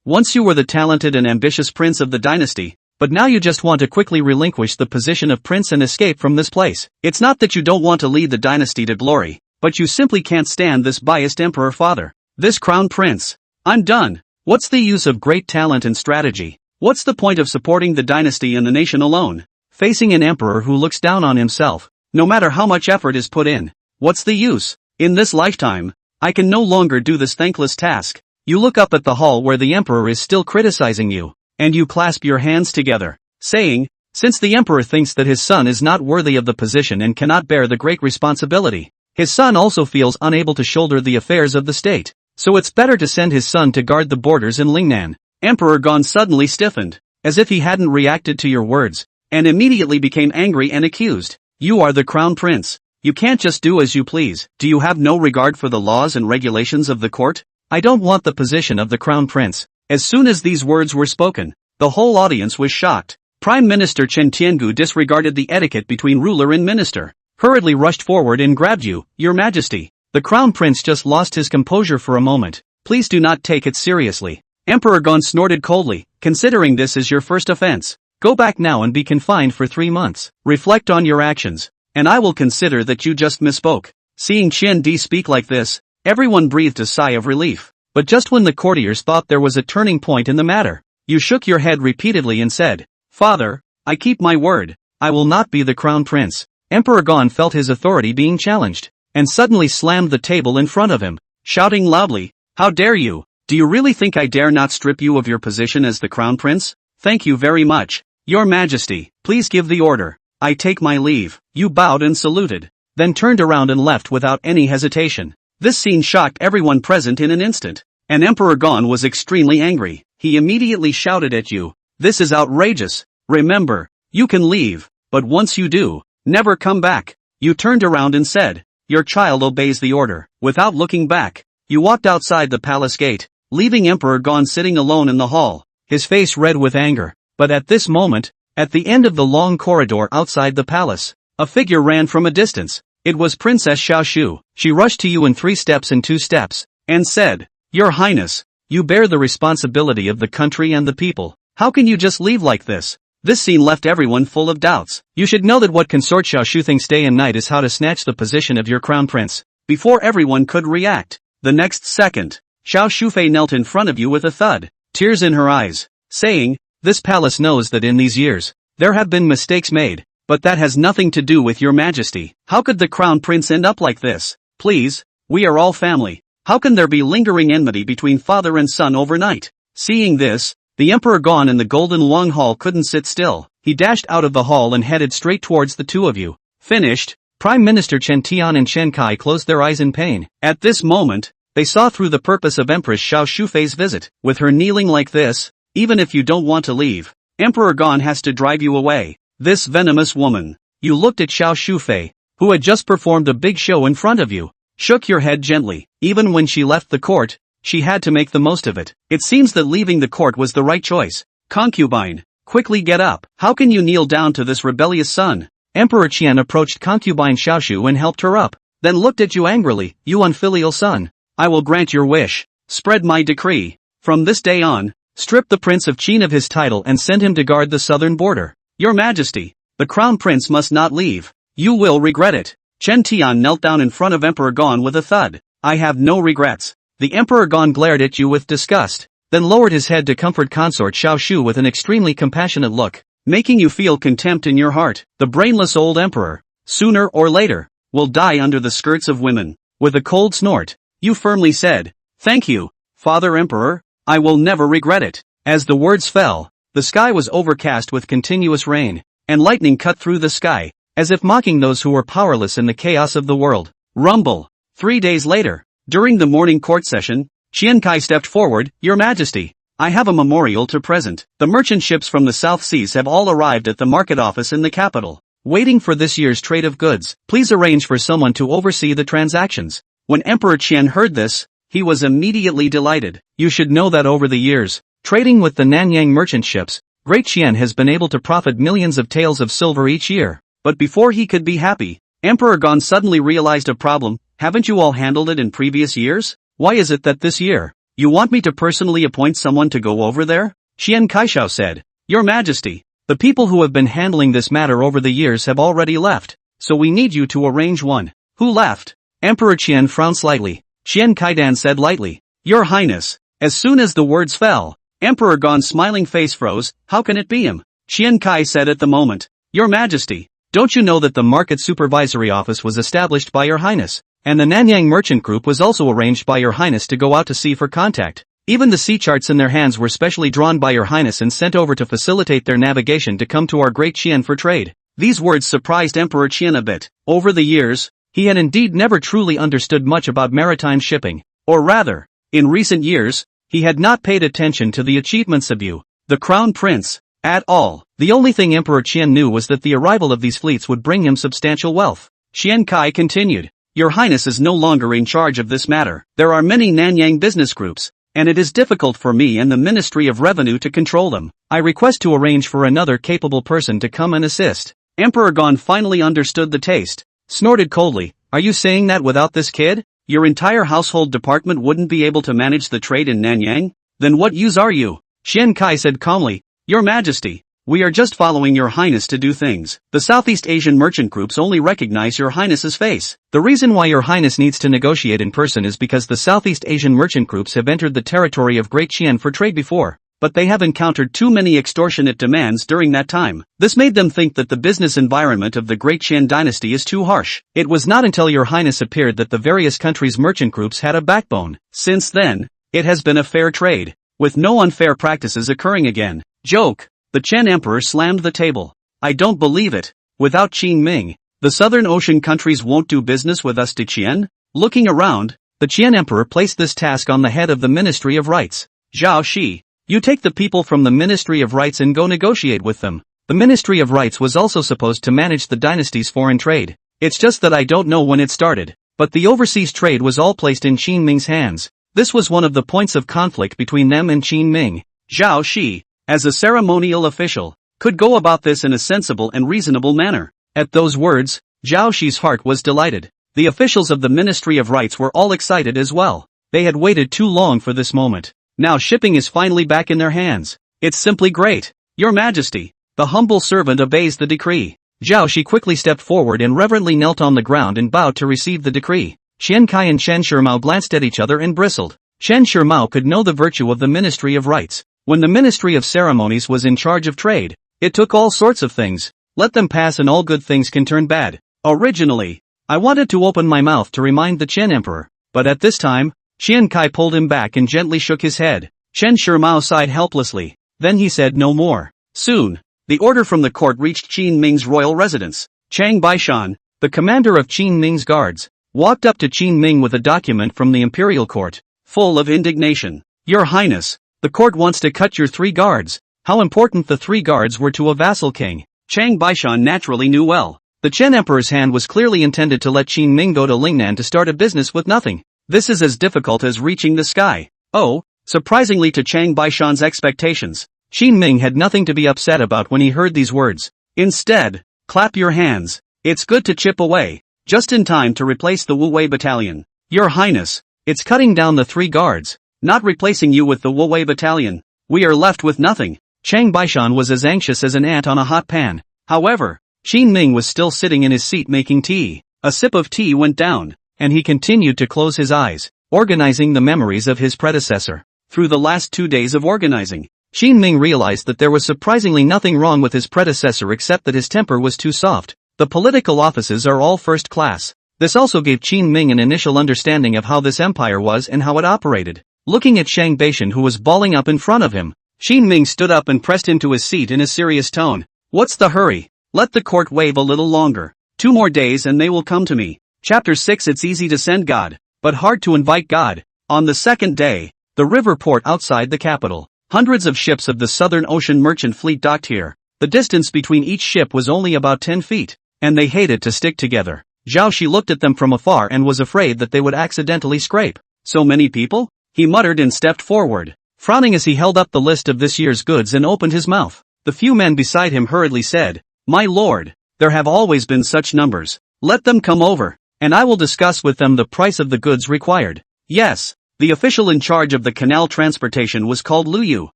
Once you were the talented and ambitious prince of the dynasty, but now you just want to quickly relinquish the position of prince and escape from this place. It's not that you don't want to lead the dynasty to glory, but you simply can't stand this biased emperor father. This crown prince. I'm done. What's the use of great talent and strategy? What's the point of supporting the dynasty and the nation alone? Facing an emperor who looks down on himself, no matter how much effort is put in. What's the use? In this lifetime, I can no longer do this thankless task. You look up at the hall where the emperor is still criticizing you, and you clasp your hands together, saying, since the emperor thinks that his son is not worthy of the position and cannot bear the great responsibility, his son also feels unable to shoulder the affairs of the state, so it's better to send his son to guard the borders in Lingnan. Emperor Gon suddenly stiffened, as if he hadn't reacted to your words, and immediately became angry and accused. You are the crown prince. You can't just do as you please. Do you have no regard for the laws and regulations of the court? I don't want the position of the crown prince. As soon as these words were spoken, the whole audience was shocked. Prime Minister Chen Tiangu disregarded the etiquette between ruler and minister, hurriedly rushed forward and grabbed you, Your Majesty. The crown prince just lost his composure for a moment. Please do not take it seriously. Emperor Gon snorted coldly, considering this is your first offense. Go back now and be confined for 3 months. Reflect on your actions, and I will consider that you just misspoke. Seeing Qian Di speak like this, everyone breathed a sigh of relief. But just when the courtiers thought there was a turning point in the matter, you shook your head repeatedly and said, Father, I keep my word. I will not be the crown prince. Emperor Gon felt his authority being challenged, and suddenly slammed the table in front of him, shouting loudly, How dare you? Do you really think I dare not strip you of your position as the crown prince? Thank you very much. Your Majesty, please give the order. I take my leave. You bowed and saluted, then turned around and left without any hesitation. This scene shocked everyone present in an instant, and Emperor Gon was extremely angry. He immediately shouted at you, This is outrageous. Remember, you can leave, but once you do, never come back. You turned around and said, Your child obeys the order. Without looking back, you walked outside the palace gate, leaving Emperor Gon sitting alone in the hall, his face red with anger. But at this moment, at the end of the long corridor outside the palace, a figure ran from a distance. It was Princess Xiaoshu. She rushed to you in 3 steps and 2 steps, and said, Your Highness, you bear the responsibility of the country and the people. How can you just leave like this? This scene left everyone full of doubts. You should know that what Consort Xiaoshu thinks day and night is how to snatch the position of your crown prince. Before everyone could react, the next second, Xiao Shufei knelt in front of you with a thud, tears in her eyes, saying, This palace knows that in these years, there have been mistakes made, but that has nothing to do with your Majesty. How could the crown prince end up like this? Please, we are all family. How can there be lingering enmity between father and son overnight? Seeing this, the Emperor Gon in the Golden Long Hall couldn't sit still. He dashed out of the hall and headed straight towards the two of you. Finished, Prime Minister Chen Tian and Chen Kai closed their eyes in pain. At this moment, they saw through the purpose of Empress Xiao Shufei's visit. With her kneeling like this, even if you don't want to leave, Emperor Gon has to drive you away. This venomous woman. You looked at Xiao Shufei, who had just performed a big show in front of you, shook your head gently. Even when she left the court, she had to make the most of it. It seems that leaving the court was the right choice. Concubine, quickly get up. How can you kneel down to this rebellious son? Emperor Qian approached concubine Xiaoshu and helped her up, then looked at you angrily. You unfilial son. I will grant your wish. Spread my decree. From this day on, strip the Prince of Qin of his title and send him to guard the southern border. Your Majesty, the crown prince must not leave. You will regret it. Chen Tian knelt down in front of Emperor Gon with a thud. I have no regrets. The Emperor Gon glared at you with disgust, then lowered his head to comfort consort Xiaoshu with an extremely compassionate look, making you feel contempt in your heart. The brainless old emperor, sooner or later, will die under the skirts of women. With a cold snort, you firmly said, Thank you, Father Emperor, I will never regret it. As the words fell, the sky was overcast with continuous rain, and lightning cut through the sky, as if mocking those who were powerless in the chaos of the world. Rumble. 3 days later, during the morning court session, Qian Kai stepped forward. Your Majesty, I have a memorial to present. The merchant ships from the South Seas have all arrived at the market office in the capital, waiting for this year's trade of goods. Please arrange for someone to oversee the transactions. When Emperor Qian heard this, he was immediately delighted. You should know that over the years, trading with the Nanyang merchant ships, Great Qian has been able to profit millions of taels of silver each year. But before he could be happy, Emperor Gon suddenly realized a problem. Haven't you all handled it in previous years? Why is it that this year, You want me to personally appoint someone to go over there? Qian Kaishao said. Your Majesty, the people who have been handling this matter over the years have already left, so we need you to arrange one. Who left? Emperor Qian frowned slightly. Qian Kaidan said lightly, Your Highness. As soon as the words fell, Emperor Gon's smiling face froze. How can it be him? Qian Kai said at the moment, Your Majesty, don't you know that the Market Supervisory Office was established by Your Highness, and the Nanyang Merchant Group was also arranged by Your Highness to go out to sea for contact? Even the sea charts in their hands were specially drawn by Your Highness and sent over to facilitate their navigation to come to our great Qian for trade. These words surprised Emperor Qian a bit. Over the years, he had indeed never truly understood much about maritime shipping, or rather, in recent years, he had not paid attention to the achievements of the Crown Prince, at all. The only thing Emperor Qian knew was that the arrival of these fleets would bring him substantial wealth. Qian Kai continued, Your Highness is no longer in charge of this matter. There are many Nanyang business groups, and it is difficult for me and the Ministry of Revenue to control them. I request to arrange for another capable person to come and assist. Emperor Gon finally understood the taste, snorted coldly, Are you saying that without this kid, your entire household department wouldn't be able to manage the trade in Nanyang? Then what use are you? Qian Kai said calmly, Your Majesty, we are just following Your Highness to do things. The Southeast Asian merchant groups only recognize Your Highness's face. The reason why Your Highness needs to negotiate in person is because the Southeast Asian merchant groups have entered the territory of Great Qian for trade before, but they have encountered too many extortionate demands during that time. This made them think that the business environment of the Great Qian dynasty is too harsh. It was not until Your Highness appeared that the various countries' merchant groups had a backbone. Since then, it has been a fair trade, with no unfair practices occurring again. Joke. The Chen Emperor slammed the table. I don't believe it. Without Qin Ming, the Southern Ocean countries won't do business with us, to Qian? Looking around, the Qian Emperor placed this task on the head of the Ministry of Rights. Zhao Shi, you take the people from the Ministry of Rights and go negotiate with them. The Ministry of Rights was also supposed to manage the dynasty's foreign trade. It's just that I don't know when it started, but the overseas trade was all placed in Qin Ming's hands. This was one of the points of conflict between them and Qin Ming. Zhao Shi, as a ceremonial official, could go about this in a sensible and reasonable manner. At those words, Zhao Shi's heart was delighted. The officials of the Ministry of Rights were all excited as well. They had waited too long for this moment. Now shipping is finally back in their hands. It's simply great. Your Majesty, the humble servant obeys the decree. Zhao Shi quickly stepped forward and reverently knelt on the ground and bowed to receive the decree. Qian Kai and Chen Shimao glanced at each other and bristled. Chen Shimao could know the virtue of the Ministry of Rights. When the Ministry of Ceremonies was in charge of trade, it took all sorts of things. Let them pass and all good things can turn bad. Originally, I wanted to open my mouth to remind the Chen Emperor, but at this time, Qian Kai pulled him back and gently shook his head. Chen Shimao sighed helplessly. Then he said no more. Soon, the order from the court reached Qin Ming's royal residence. Chang Baishan, the commander of Qin Ming's guards, walked up to Qin Ming with a document from the imperial court, full of indignation. Your Highness, the court wants to cut your 3 guards. How important the 3 guards were to a vassal king. Chang Baishan naturally knew well. The Chen Emperor's hand was clearly intended to let Qin Ming go to Lingnan to start a business with nothing. This is as difficult as reaching the sky. Oh, surprisingly to Chang Baishan's expectations, Qin Ming had nothing to be upset about when he heard these words. Instead, clap your hands. It's good to chip away, just in time to replace the Wu Wei battalion. Your Highness, it's cutting down the 3 guards, not replacing you with the Wu Wei battalion. We are left with nothing. Chang Baishan was as anxious as an ant on a hot pan. However, Qin Ming was still sitting in his seat making tea. A sip of tea went down, and he continued to close his eyes, organizing the memories of his predecessor. Through the last 2 days of organizing, Qin Ming realized that there was surprisingly nothing wrong with his predecessor except that his temper was too soft. The political offices are all first class. This also gave Qin Ming an initial understanding of how this empire was and how it operated. Looking at Shang Baishan who was bawling up in front of him, Qin Ming stood up and pressed him to his seat in a serious tone. What's the hurry? Let the court wait a little longer. 2 more days and they will come to me. Chapter 6. It's easy to send God, but hard to invite God. On the second day, the river port outside the capital, hundreds of ships of the Southern Ocean merchant fleet docked here. The distance between each ship was only about 10 feet, and they hated to stick together. Zhao Shi looked at them from afar and was afraid that they would accidentally scrape. So many people? He muttered and stepped forward, frowning as he held up the list of this year's goods and opened his mouth. The few men beside him hurriedly said, My lord, there have always been such numbers. Let them come over, and I will discuss with them the price of the goods required. Yes, The official in charge of the canal transportation was called Lu Yu,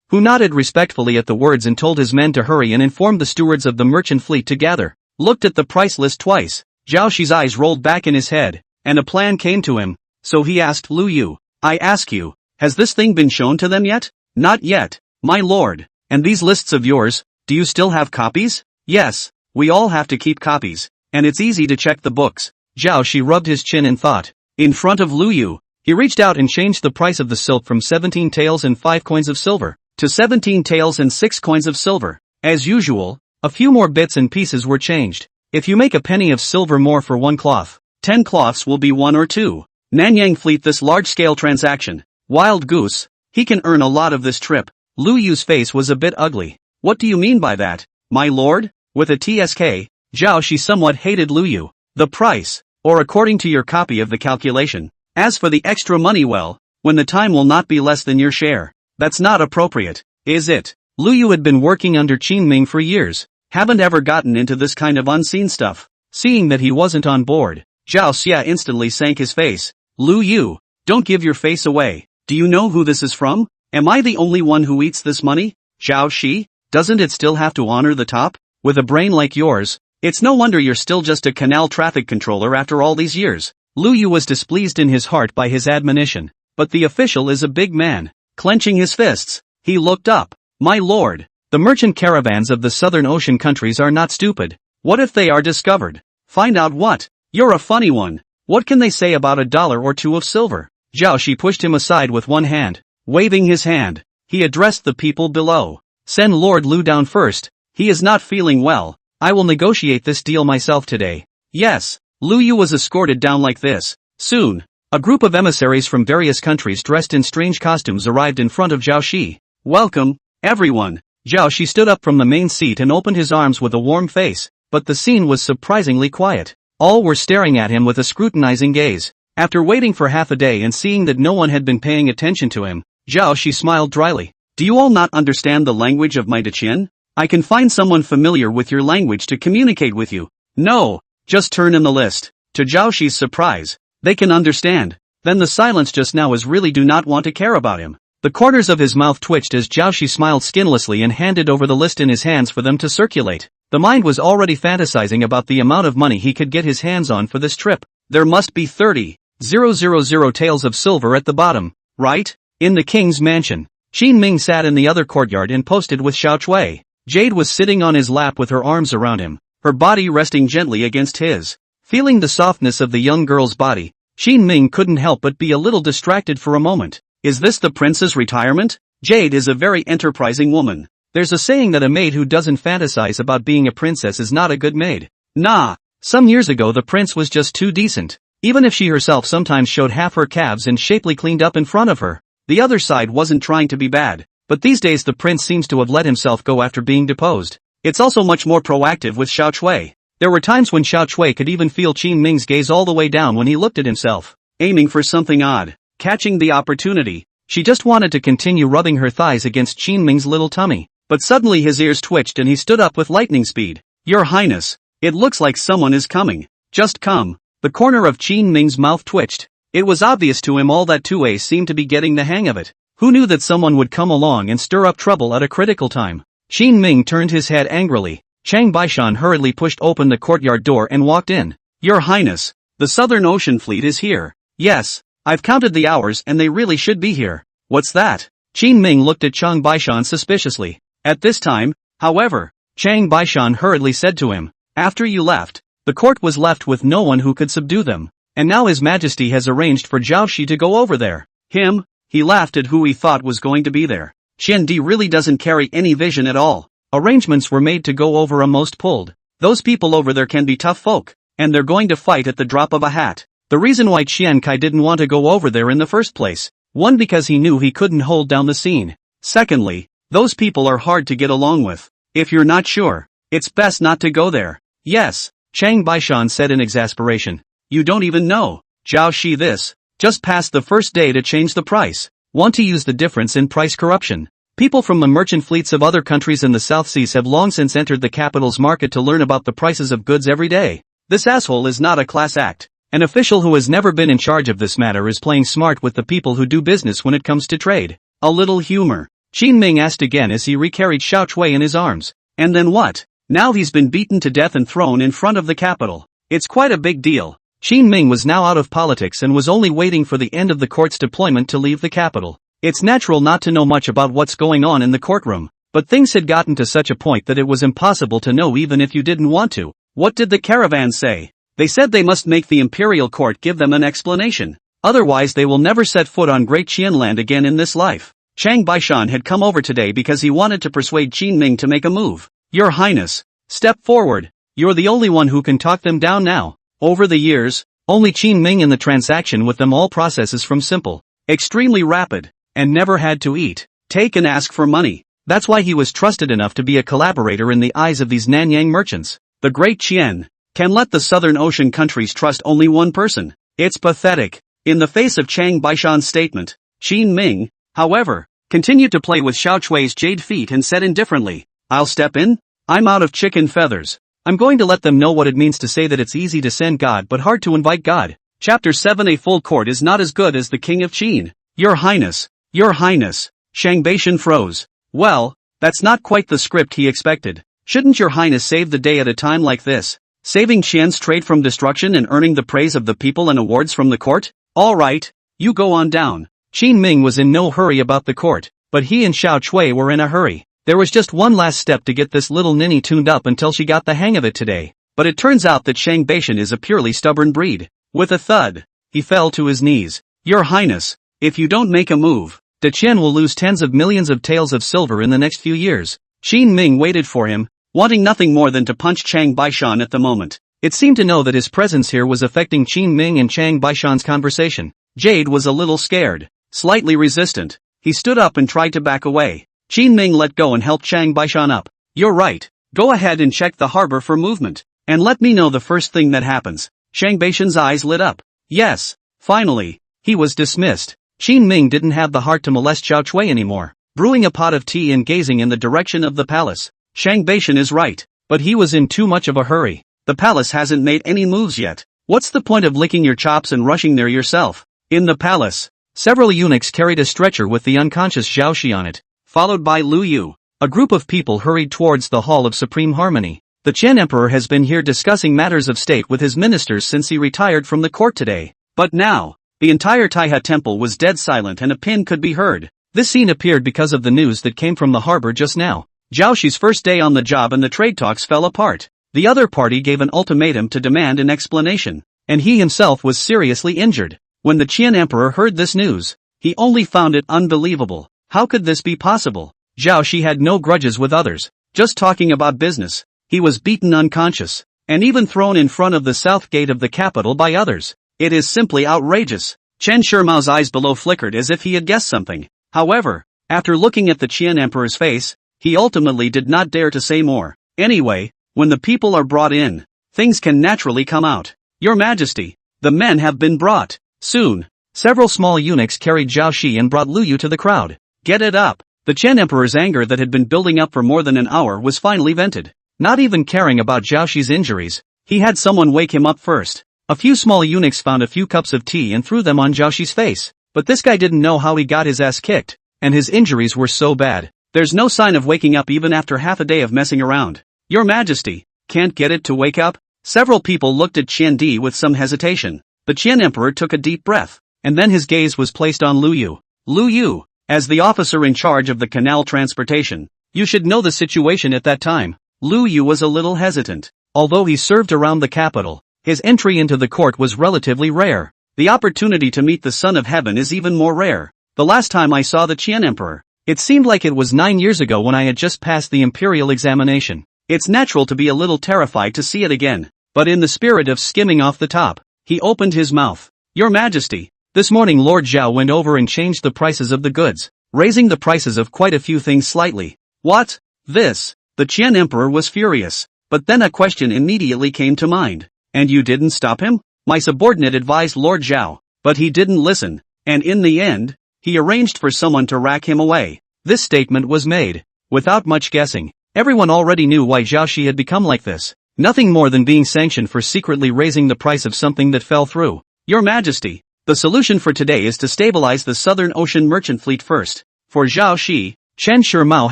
who nodded respectfully at the words and told his men to hurry and informed the stewards of the merchant fleet to gather. Looked at the price list twice. Zhao Shi's eyes rolled back in his head, and a plan came to him, so he asked Lu Yu, I ask you, has this thing been shown to them yet? Not yet, my lord. And these lists of yours, do you still have copies? Yes, we all have to keep copies, and it's easy to check the books. Zhao Shi rubbed his chin in thought. In front of Lu Yu, he reached out and changed the price of the silk from 17 taels and 5 coins of silver, to 17 taels and 6 coins of silver. As usual, a few more bits and pieces were changed. If you make a penny of silver more for 1 cloth, 10 cloths will be 1 or 2. Nanyang fleet this large-scale transaction. Wild goose, he can earn a lot of this trip. Lu Yu's face was a bit ugly. What do you mean by that, my lord? With a TSK, Zhao Shi somewhat hated Lu Yu. The price, or according to your copy of the calculation. As for the extra money, well, when the time will not be less than your share. That's not appropriate, is it? Lu Yu had been working under Qin Ming for years. Haven't ever gotten into this kind of unseen stuff. Seeing that he wasn't on board, Zhao Xia instantly sank his face. Lu Yu, don't give your face away. Do you know who this is from? Am I the only one who eats this money? Zhao Shi, doesn't it still have to honor the top? With a brain like yours, it's no wonder you're still just a canal traffic controller after all these years. Lu Yu was displeased in his heart by his admonition, but the official is a big man. Clenching his fists, he looked up. My lord, the merchant caravans of the Southern Ocean countries are not stupid. What if they are discovered? Find out what? You're a funny one. What can they say about $1 or 2 of silver? Zhao Shi pushed him aside with one hand. Waving his hand, he addressed the people below. Send Lord Lu down first. He is not feeling well. I will negotiate this deal myself today. Yes, Lu Yu was escorted down like this. Soon, a group of emissaries from various countries dressed in strange costumes arrived in front of Zhao Shi. Welcome, everyone. Zhao Shi stood up from the main seat and opened his arms with a warm face, but the scene was surprisingly quiet. All were staring at him with a scrutinizing gaze. After waiting for half a day and seeing that no one had been paying attention to him, Zhao Shi smiled dryly. Do you all not understand the language of my Daqin? I can find someone familiar with your language to communicate with you. No, just turn in the list. To Zhao Shi's surprise, they can understand. Then the silence just now is really do not want to care about him. The corners of his mouth twitched as Zhao Shi smiled skinlessly and handed over the list in his hands for them to circulate. The mind was already fantasizing about the amount of money he could get his hands on for this trip. There must be 30,000 taels of silver at the bottom, right? In the king's mansion. Qin Ming sat in the other courtyard and posted with Xiao Chui. Jade was sitting on his lap with her arms around him, her body resting gently against his. Feeling the softness of the young girl's body, Qin Ming couldn't help but be a little distracted for a moment. Is this the prince's retirement? Jade is a very enterprising woman. There's a saying that a maid who doesn't fantasize about being a princess is not a good maid. Nah, some years ago the prince was just too decent. Even if she herself sometimes showed half her calves and shapely cleaned up in front of her, the other side wasn't trying to be bad. But these days the prince seems to have let himself go after being deposed. It's also much more proactive with Xiao Chui. There were times when Xiao Chui could even feel Qin Ming's gaze all the way down when he looked at himself, aiming for something odd. Catching the opportunity, she just wanted to continue rubbing her thighs against Qin Ming's little tummy. But suddenly his ears twitched and he stood up with lightning speed. Your Highness, it looks like someone is coming. Just come. The corner of Qin Ming's mouth twitched. It was obvious to him all that Tue seemed to be getting the hang of it. Who knew that someone would come along and stir up trouble at a critical time? Qin Ming turned his head angrily. Chang Baishan hurriedly pushed open the courtyard door and walked in. Your Highness, the Southern Ocean Fleet is here. Yes, I've counted the hours and they really should be here. What's that? Qin Ming looked at Chang Baishan suspiciously. At this time, however, Chang Baishan hurriedly said to him, after you left, the court was left with no one who could subdue them, and now His Majesty has arranged for Zhao Shi to go over there. Him? He laughed at who he thought was going to be there. Qian Di really doesn't carry any vision at all. Arrangements were made to go over a most pulled. Those people over there can be tough folk, and they're going to fight at the drop of a hat. The reason why Qian Kai didn't want to go over there in the first place. One, because he knew he couldn't hold down the scene. Secondly, those people are hard to get along with. If you're not sure, it's best not to go there. Yes, Chang Baishan said in exasperation. You don't even know. Zhao Shi this. Just passed the first day to change the price. Want to use the difference in price corruption. People from the merchant fleets of other countries in the South Seas have long since entered the capital's market to learn about the prices of goods every day. This asshole is not a class act. An official who has never been in charge of this matter is playing smart with the people who do business when it comes to trade. A little humor. Qin Ming asked again as he recarried Xiao Chui in his arms. And then what? Now he's been beaten to death and thrown in front of the capital. It's quite a big deal. Qin Ming was now out of politics and was only waiting for the end of the court's deployment to leave the capital. It's natural not to know much about what's going on in the courtroom, but things had gotten to such a point that it was impossible to know even if you didn't want to. What did the caravan say? They said they must make the imperial court give them an explanation. Otherwise they will never set foot on Great Qianland again in this life. Chang Baishan had come over today because he wanted to persuade Qin Ming to make a move. Your Highness, step forward. You're the only one who can talk them down now. Over the years, only Qin Ming in the transaction with them all processes from simple, extremely rapid, and never had to eat, take and ask for money. That's why he was trusted enough to be a collaborator in the eyes of these Nanyang merchants. The Great Qian can let the Southern Ocean countries trust only one person. It's pathetic. In the face of Chang Baishan's statement, Qin Ming, however, continued to play with Xiao Chui's jade feet and said indifferently, I'll step in? I'm out of chicken feathers. I'm going to let them know what it means to say that it's easy to send God but hard to invite God. Chapter 7. A full court is not as good as the King of Qin. Your Highness. Your Highness. Chang Baishan froze. Well, that's not quite the script he expected. Shouldn't Your Highness save the day at a time like this? Saving Qian's trade from destruction and earning the praise of the people and awards from the court? Alright, you go on down. Qin Ming was in no hurry about the court, but he and Xiao Chui were in a hurry. There was just one last step to get this little ninny tuned up until she got the hang of it today. But it turns out that Chang Baishan is a purely stubborn breed. With a thud, he fell to his knees. Your Highness, if you don't make a move, De Qian will lose tens of millions of taels of silver in the next few years. Qin Ming waited for him, wanting nothing more than to punch Chang Baishan at the moment. It seemed to know that his presence here was affecting Qin Ming and Chang Baishan's conversation. Jade was a little scared, slightly resistant. He stood up and tried to back away. Qin Ming let go and helped Chang Baishan up. You're right. Go ahead and check the harbor for movement, and let me know the first thing that happens. Chang Baishan's eyes lit up. Yes. Finally, he was dismissed. Qin Ming didn't have the heart to molest Xiao Chui anymore. Brewing a pot of tea and gazing in the direction of the palace. Chang Baishan is right, but he was in too much of a hurry. The palace hasn't made any moves yet. What's the point of licking your chops and rushing there yourself? In the palace, several eunuchs carried a stretcher with the unconscious Zhao Shi on it, followed by Lu Yu. A group of people hurried towards the Hall of Supreme Harmony. The Qian Emperor has been here discussing matters of state with his ministers since he retired from the court today. But now, the entire Taiha temple was dead silent and a pin could be heard. This scene appeared because of the news that came from the harbor just now. Zhao Shi's first day on the job and the trade talks fell apart. The other party gave an ultimatum to demand an explanation, and he himself was seriously injured. When the Qian Emperor heard this news, he only found it unbelievable. How could this be possible? Zhao Shi had no grudges with others, just talking about business. He was beaten unconscious, and even thrown in front of the south gate of the capital by others. It is simply outrageous. Chen Shirmao's eyes below flickered as if he had guessed something. However, after looking at the Qian Emperor's face, he ultimately did not dare to say more. Anyway, when the people are brought in, things can naturally come out. Your Majesty, the men have been brought. Soon, several small eunuchs carried Zhao Shi and brought Lu Yu to the crowd. Get it up. The Qian Emperor's anger that had been building up for more than an hour was finally vented. Not even caring about Zhao Shi's injuries, he had someone wake him up first. A few small eunuchs found a few cups of tea and threw them on Zhao Shi's face. But this guy didn't know how he got his ass kicked, and his injuries were so bad. There's no sign of waking up even after half a day of messing around. Your Majesty, can't get it to wake up? Several people looked at Qian Di with some hesitation. The Qian Emperor took a deep breath, and then his gaze was placed on Lu Yu. Lu Yu, as the officer in charge of the canal transportation, you should know the situation at that time. Lu Yu was a little hesitant. Although he served around the capital, his entry into the court was relatively rare. The opportunity to meet the Son of Heaven is even more rare. The last time I saw the Qian Emperor, it seemed like it was 9 years ago when I had just passed the imperial examination. It's natural to be a little terrified to see it again, but in the spirit of skimming off the top, he opened his mouth. Your Majesty, this morning Lord Zhao went over and changed the prices of the goods, raising the prices of quite a few things slightly. What? This? The Qian Emperor was furious, but then a question immediately came to mind. And you didn't stop him? My subordinate advised Lord Zhao, but he didn't listen, and in the end, he arranged for someone to rack him away. This statement was made without much guessing. Everyone already knew why Zhao Shi had become like this. Nothing more than being sanctioned for secretly raising the price of something that fell through. Your Majesty, the solution for today is to stabilize the Southern Ocean merchant fleet first. For Zhao Shi, Chen Shimao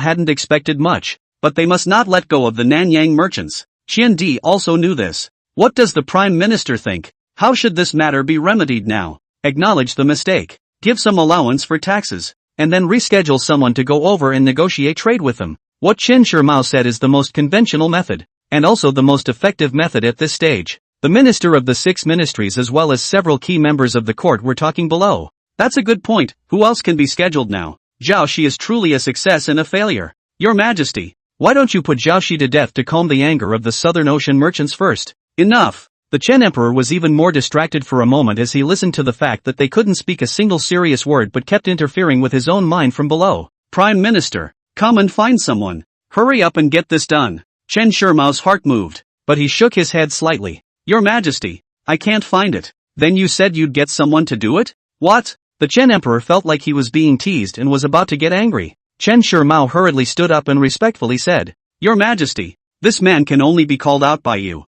hadn't expected much, but they must not let go of the Nanyang merchants. Qian Di also knew this. What does the Prime Minister think? How should this matter be remedied now? Acknowledge the mistake, give some allowance for taxes, and then reschedule someone to go over and negotiate trade with them. What Chen Shimao said is the most conventional method, and also the most effective method at this stage. The Minister of the Six Ministries as well as several key members of the court were talking below. That's a good point. Who else can be scheduled now? Zhao Shi is truly a success and a failure. Your Majesty, why don't you put Zhao Shi to death to calm the anger of the Southern Ocean merchants first? Enough! The Chen Emperor was even more distracted for a moment as he listened to the fact that they couldn't speak a single serious word but kept interfering with his own mind from below. Prime Minister, come and find someone. Hurry up and get this done. Chen Shirmao's heart moved, but he shook his head slightly. Your Majesty, I can't find it. Then you said you'd get someone to do it? What? The Chen Emperor felt like he was being teased and was about to get angry. Chen Shirmao hurriedly stood up and respectfully said, Your Majesty, this man can only be called out by you.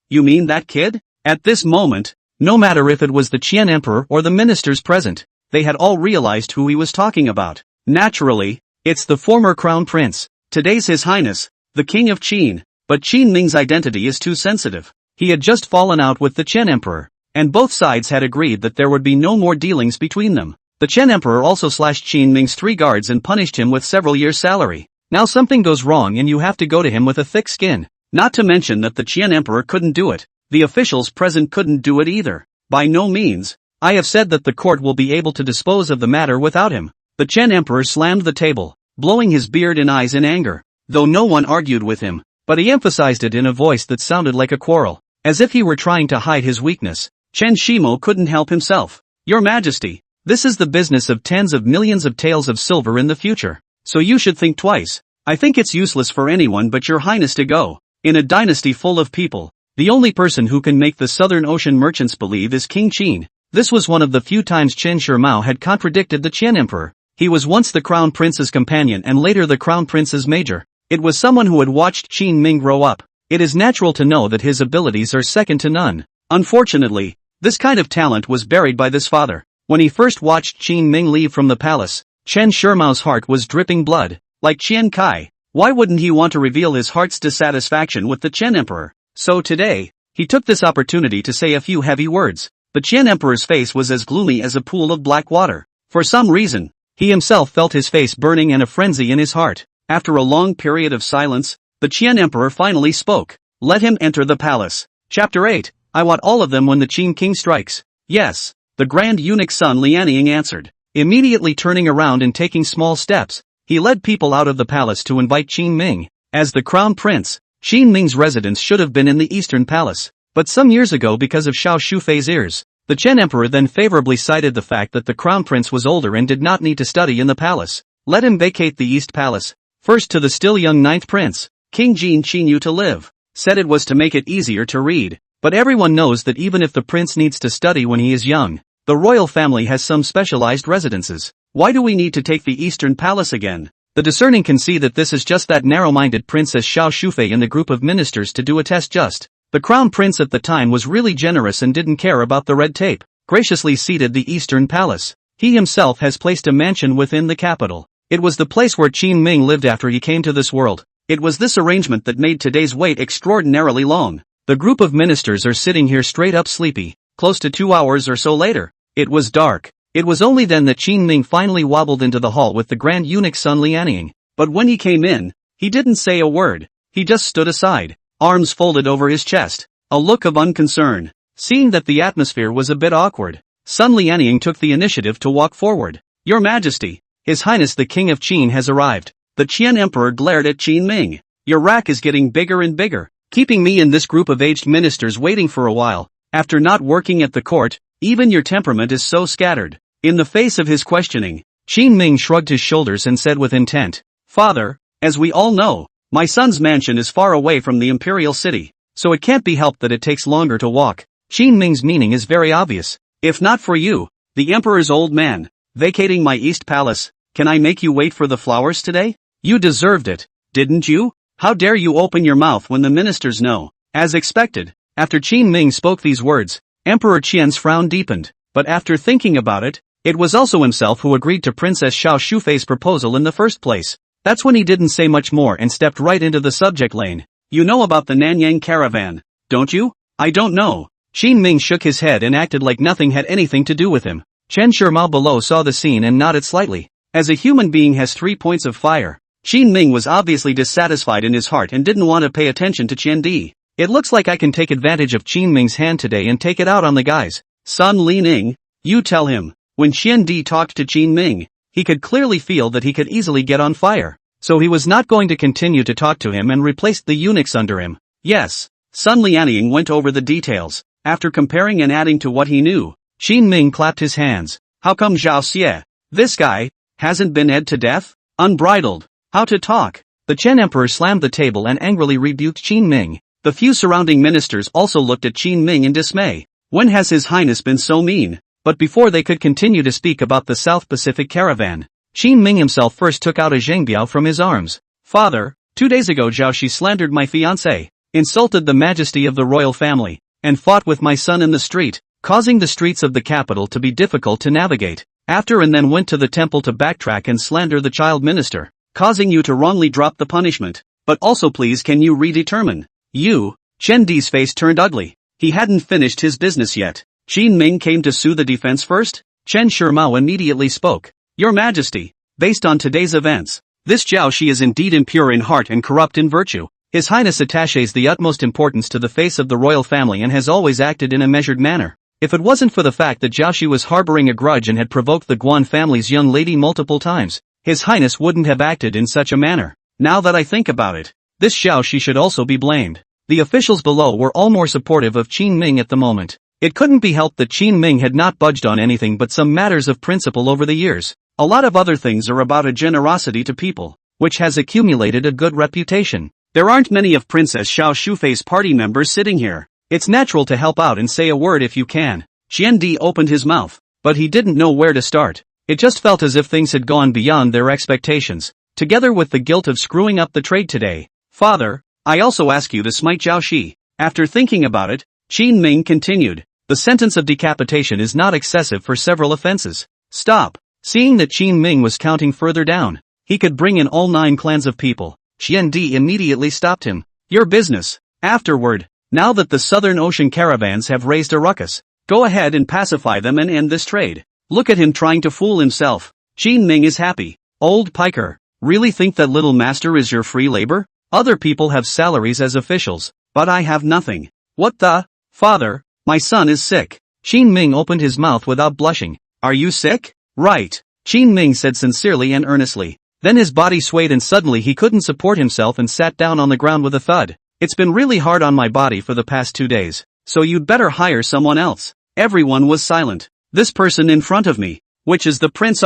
You mean that kid? At this moment, no matter if it was the Qian Emperor or the ministers present, they had all realized who he was talking about. Naturally, it's the former Crown Prince. Today's His Highness, the King of Qin, but Qin Ming's identity is too sensitive. He had just fallen out with the Chen Emperor, and both sides had agreed that there would be no more dealings between them. The Chen Emperor also slashed Qin Ming's 3 guards and punished him with several years' salary. Now something goes wrong and you have to go to him with a thick skin. Not to mention that the Qian Emperor couldn't do it. The officials present couldn't do it either. By no means. I have said that the court will be able to dispose of the matter without him. The Chen Emperor slammed the table, blowing his beard and eyes in anger. Though no one argued with him, but he emphasized it in a voice that sounded like a quarrel. As if he were trying to hide his weakness, Chen Shimo couldn't help himself. Your Majesty, this is the business of tens of millions of taels of silver in the future. So you should think twice. I think it's useless for anyone but your highness to go. In a dynasty full of people, the only person who can make the Southern Ocean merchants believe is King Qin. This was one of the few times Chen Shimao had contradicted the Qian Emperor. He was once the Crown Prince's companion and later the Crown Prince's major. It was someone who had watched Qin Ming grow up. It is natural to know that his abilities are second to none. Unfortunately, this kind of talent was buried by this father. When he first watched Qin Ming leave from the palace, Chen Shirmao's heart was dripping blood. Like Qian Kai, why wouldn't he want to reveal his heart's dissatisfaction with the Chen Emperor? So today, he took this opportunity to say a few heavy words. The Qian Emperor's face was as gloomy as a pool of black water. For some reason, he himself felt his face burning and a frenzy in his heart. After a long period of silence, the Qian Emperor finally spoke. Let him enter the palace. Chapter 8. I want all of them when the Qin King strikes. Yes, the Grand Eunuch Sun Lianying answered. Immediately turning around and taking small steps, he led people out of the palace to invite Qin Ming. As the Crown Prince, Qin Ming's residence should have been in the Eastern Palace. But some years ago because of Xiao Shufei's ears, the Chen Emperor then favorably cited the fact that the Crown Prince was older and did not need to study in the palace. Let him vacate the East Palace. First to the still young 9th Prince, King Jin Qinyu to live. Said it was to make it easier to read. But everyone knows that even if the prince needs to study when he is young, the royal family has some specialized residences. Why do we need to take the Eastern Palace again? The discerning can see that this is just that narrow-minded Princess Xiao Shufei and the group of ministers to do a test just. The Crown Prince at the time was really generous and didn't care about the red tape, graciously ceded the Eastern Palace. He himself has placed a mansion within the capital. It was the place where Qin Ming lived after he came to this world. It was this arrangement that made today's wait extraordinarily long. The group of ministers are sitting here straight up sleepy, close to 2 hours or so later. It was dark. It was only then that Qin Ming finally wobbled into the hall with the Grand Eunuch Sun Lianying. But when he came in, he didn't say a word. He just stood aside, arms folded over his chest, a look of unconcern. Seeing that the atmosphere was a bit awkward, Sun Lianying took the initiative to walk forward. Your Majesty, His Highness the King of Qin has arrived. The Qian Emperor glared at Qin Ming. Your rack is getting bigger and bigger, keeping me and this group of aged ministers waiting for a while. After not working at the court, even your temperament is so scattered. In the face of his questioning, Qin Ming shrugged his shoulders and said with intent, Father, as we all know, my son's mansion is far away from the imperial city, so it can't be helped that it takes longer to walk. Qin Ming's meaning is very obvious. If not for you, the emperor's old man, vacating my East Palace, can I make you wait for the flowers today? You deserved it, didn't you? How dare you open your mouth when the ministers know? As expected, after Qin Ming spoke these words, Emperor Qian's frown deepened, but after thinking about it, it was also himself who agreed to Princess Xiao Shufei's proposal in the first place. That's when he didn't say much more and stepped right into the subject lane. You know about the Nanyang caravan, don't you? I don't know. Qin Ming shook his head and acted like nothing had anything to do with him. Chen Shimao below saw the scene and nodded slightly. As a human being has 3 points of fire, Qin Ming was obviously dissatisfied in his heart and didn't want to pay attention to Qian Di. It looks like I can take advantage of Qin Ming's hand today and take it out on the guys. Sun Li Ning, you tell him. When Qian Di talked to Qin Ming, he could clearly feel that he could easily get on fire. So he was not going to continue to talk to him and replaced the eunuchs under him. Yes. Sun Lianying went over the details. After comparing and adding to what he knew, Qin Ming clapped his hands. How come Zhao Xie, this guy, hasn't been ed to death? Unbridled. How to talk. The Chen Emperor slammed the table and angrily rebuked Qin Ming. The few surrounding ministers also looked at Qin Ming in dismay. When has His Highness been so mean? But before they could continue to speak about the South Pacific caravan, Qin Ming himself first took out a zhengbiao from his arms. Father, 2 days ago Zhao Xi slandered my fiancé, insulted the majesty of the royal family, and fought with my son in the street, causing the streets of the capital to be difficult to navigate. After and then went to the temple to backtrack and slander the child minister, causing you to wrongly drop the punishment. But also please can you redetermine? You, Chen Di's face turned ugly. He hadn't finished his business yet. Qin Ming came to sue the defense first? Chen Shimao immediately spoke. Your Majesty, based on today's events, this Zhao Xi is indeed impure in heart and corrupt in virtue. His Highness attaches the utmost importance to the face of the royal family and has always acted in a measured manner. If it wasn't for the fact that Zhao Xi was harboring a grudge and had provoked the Guan family's young lady multiple times, His Highness wouldn't have acted in such a manner. Now that I think about it, this Zhao Xi should also be blamed. The officials below were all more supportive of Qin Ming at the moment. It couldn't be helped that Qin Ming had not budged on anything but some matters of principle over the years. A lot of other things are about a generosity to people, which has accumulated a good reputation. There aren't many of Princess Xiao Shufei's party members sitting here. It's natural to help out and say a word if you can. Qian Di opened his mouth, but he didn't know where to start. It just felt as if things had gone beyond their expectations, together with the guilt of screwing up the trade today. Father, I also ask you to smite Zhao Xi. After thinking about it, Qin Ming continued. The sentence of decapitation is not excessive for several offenses. Stop. Seeing that Qin Ming was counting further down, he could bring in all 9 clans of people. Qian Di immediately stopped him. Your business. Afterward, now that the Southern Ocean caravans have raised a ruckus, go ahead and pacify them and end this trade. Look at him trying to fool himself. Qin Ming is happy. Old piker, really think that little master is your free labor? Other people have salaries as officials, but I have nothing. What the? Father, my son is sick. Qin Ming opened his mouth without blushing. Are you sick? Right. Qin Ming said sincerely and earnestly. Then his body swayed and suddenly he couldn't support himself and sat down on the ground with a thud. It's been really hard on my body for the past 2 days, so you'd better hire someone else. Everyone was silent. This person in front of me, which is the prince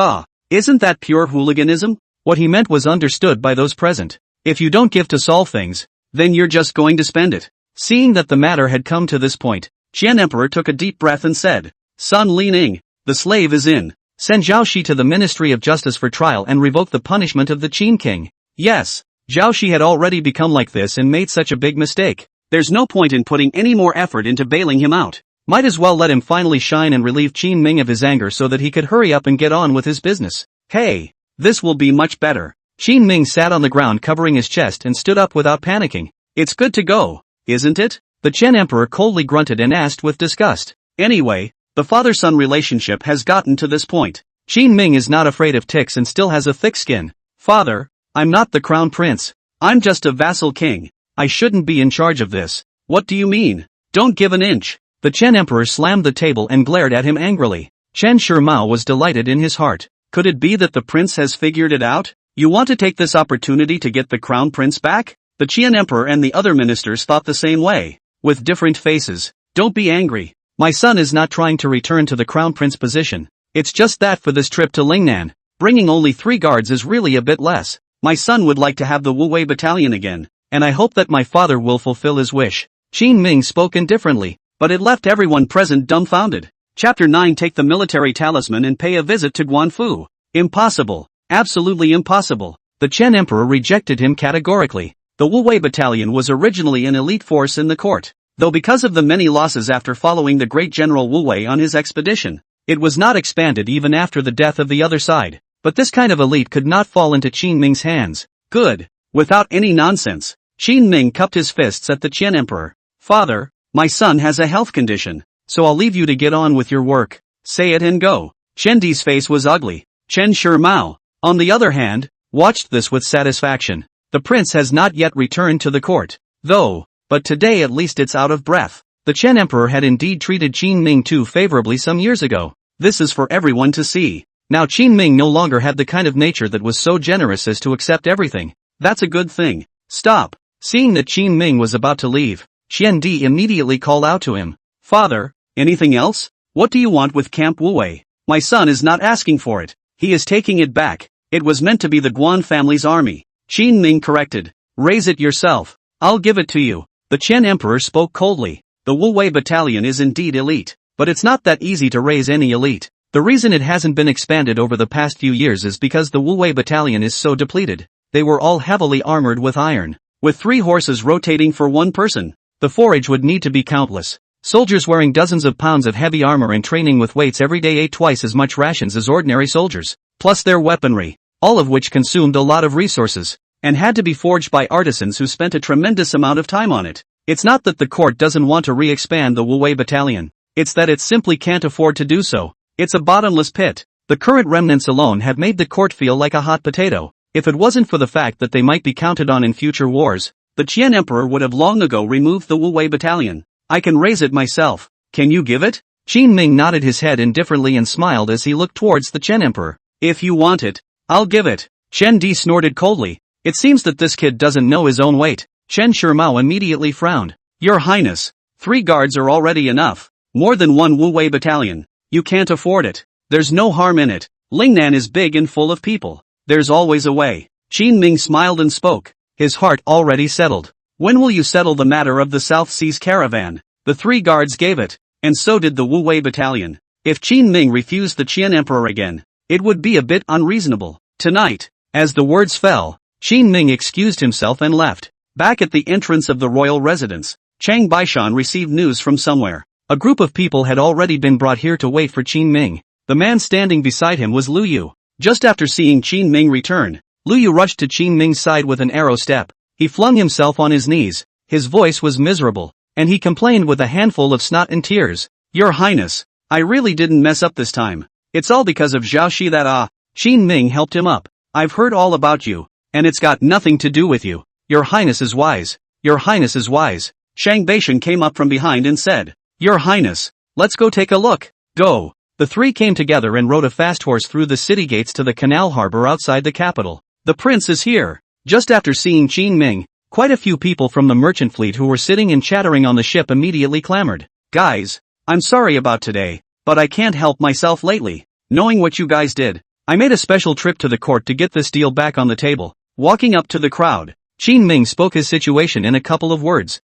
isn't that pure hooliganism? What he meant was understood by those present. If you don't give to solve things, then you're just going to spend it. Seeing that the matter had come to this point, Qian Emperor took a deep breath and said, Sun Li Ning, the slave is in. Send Zhao Xi to the Ministry of Justice for trial and revoke the punishment of the Qin King. Yes, Zhao Xi had already become like this and made such a big mistake. There's no point in putting any more effort into bailing him out. Might as well let him finally shine and relieve Qin Ming of his anger so that he could hurry up and get on with his business. Hey, this will be much better. Qin Ming sat on the ground covering his chest and stood up without panicking. It's good to go, isn't it? The Chen Emperor coldly grunted and asked with disgust. Anyway, the father-son relationship has gotten to this point. Qin Ming is not afraid of ticks and still has a thick skin. Father, I'm not the crown prince. I'm just a vassal king. I shouldn't be in charge of this. What do you mean? Don't give an inch. The Chen Emperor slammed the table and glared at him angrily. Chen Shimao was delighted in his heart. Could it be that the prince has figured it out? You want to take this opportunity to get the crown prince back? The Qian Emperor and the other ministers thought the same way, with different faces. Don't be angry. My son is not trying to return to the crown prince position. It's just that for this trip to Lingnan, bringing only 3 guards is really a bit less. My son would like to have the Wu Wei battalion again, and I hope that my father will fulfill his wish. Qin Ming spoke indifferently, but it left everyone present dumbfounded. Chapter 9. Take the military talisman and pay a visit to Guanfu. Impossible. Absolutely impossible. The Chen Emperor rejected him categorically. The Wu-Wei Battalion was originally an elite force in the court, though because of the many losses after following the great General Wu-Wei on his expedition, it was not expanded even after the death of the other side. But this kind of elite could not fall into Qin Ming's hands. Good. Without any nonsense, Qin Ming cupped his fists at the Qian Emperor. Father, my son has a health condition, so I'll leave you to get on with your work. Say it and go. Chen Di's face was ugly. Chen Shimao, on the other hand, watched this with satisfaction. The prince has not yet returned to the court, though, but today at least it's out of breath. The Chen Emperor had indeed treated Qin Ming too favorably some years ago. This is for everyone to see. Now Qin Ming no longer had the kind of nature that was so generous as to accept everything. That's a good thing. Stop. Seeing that Qin Ming was about to leave, Chen Di immediately called out to him. Father, anything else? What do you want with Camp Wu-Wei? My son is not asking for it. He is taking it back. It was meant to be the Guan family's army. Qin Ming corrected. Raise it yourself. I'll give it to you. The Chen Emperor spoke coldly. The Wu-Wei Battalion is indeed elite, but it's not that easy to raise any elite. The reason it hasn't been expanded over the past few years is because the Wu-Wei Battalion is so depleted. They were all heavily armored with iron, with 3 horses rotating for 1 person. The forage would need to be countless. Soldiers wearing dozens of pounds of heavy armor and training with weights every day ate twice as much rations as ordinary soldiers, plus their weaponry, all of which consumed a lot of resources, and had to be forged by artisans who spent a tremendous amount of time on it. It's not that the court doesn't want to re-expand the Wu-Wei Battalion. It's that it simply can't afford to do so. It's a bottomless pit. The current remnants alone have made the court feel like a hot potato. If it wasn't for the fact that they might be counted on in future wars, the Qian Emperor would have long ago removed the Wu-Wei Battalion. I can raise it myself. Can you give it? Qin Ming nodded his head indifferently and smiled as he looked towards the Qian Emperor. If you want it, I'll give it. Chen Di snorted coldly. It seems that this kid doesn't know his own weight. Chen Shimao immediately frowned. Your Highness, 3 guards are already enough. More than 1 Wu-Wei Battalion. You can't afford it. There's no harm in it. Lingnan is big and full of people. There's always a way. Qin Ming smiled and spoke, his heart already settled. When will you settle the matter of the South Seas caravan? The 3 guards gave it, and so did the Wu-Wei Battalion. If Qin Ming refused the Qian Emperor again, it would be a bit unreasonable. Tonight, as the words fell, Qin Ming excused himself and left. Back at the entrance of the royal residence, Chang Baishan received news from somewhere. A group of people had already been brought here to wait for Qin Ming. The man standing beside him was Lu Yu. Just after seeing Qin Ming return, Lu Yu rushed to Qin Ming's side with an arrow step. He flung himself on his knees. His voice was miserable, and he complained with a handful of snot and tears. Your Highness, I really didn't mess up this time. It's all because of Zhao Shi that Qin Ming helped him up. I've heard all about you, and it's got nothing to do with you. Your Highness is wise. Your Highness is wise. Shang Baishan came up from behind and said, Your Highness, let's go take a look. Go. The 3 came together and rode a fast horse through the city gates to the canal harbor outside the capital. The prince is here. Just after seeing Qin Ming, quite a few people from the merchant fleet who were sitting and chattering on the ship immediately clamored. Guys, I'm sorry about today, but I can't help myself lately. Knowing what you guys did, I made a special trip to the court to get this deal back on the table. Walking up to the crowd, Qin Ming spoke his situation in a couple of words.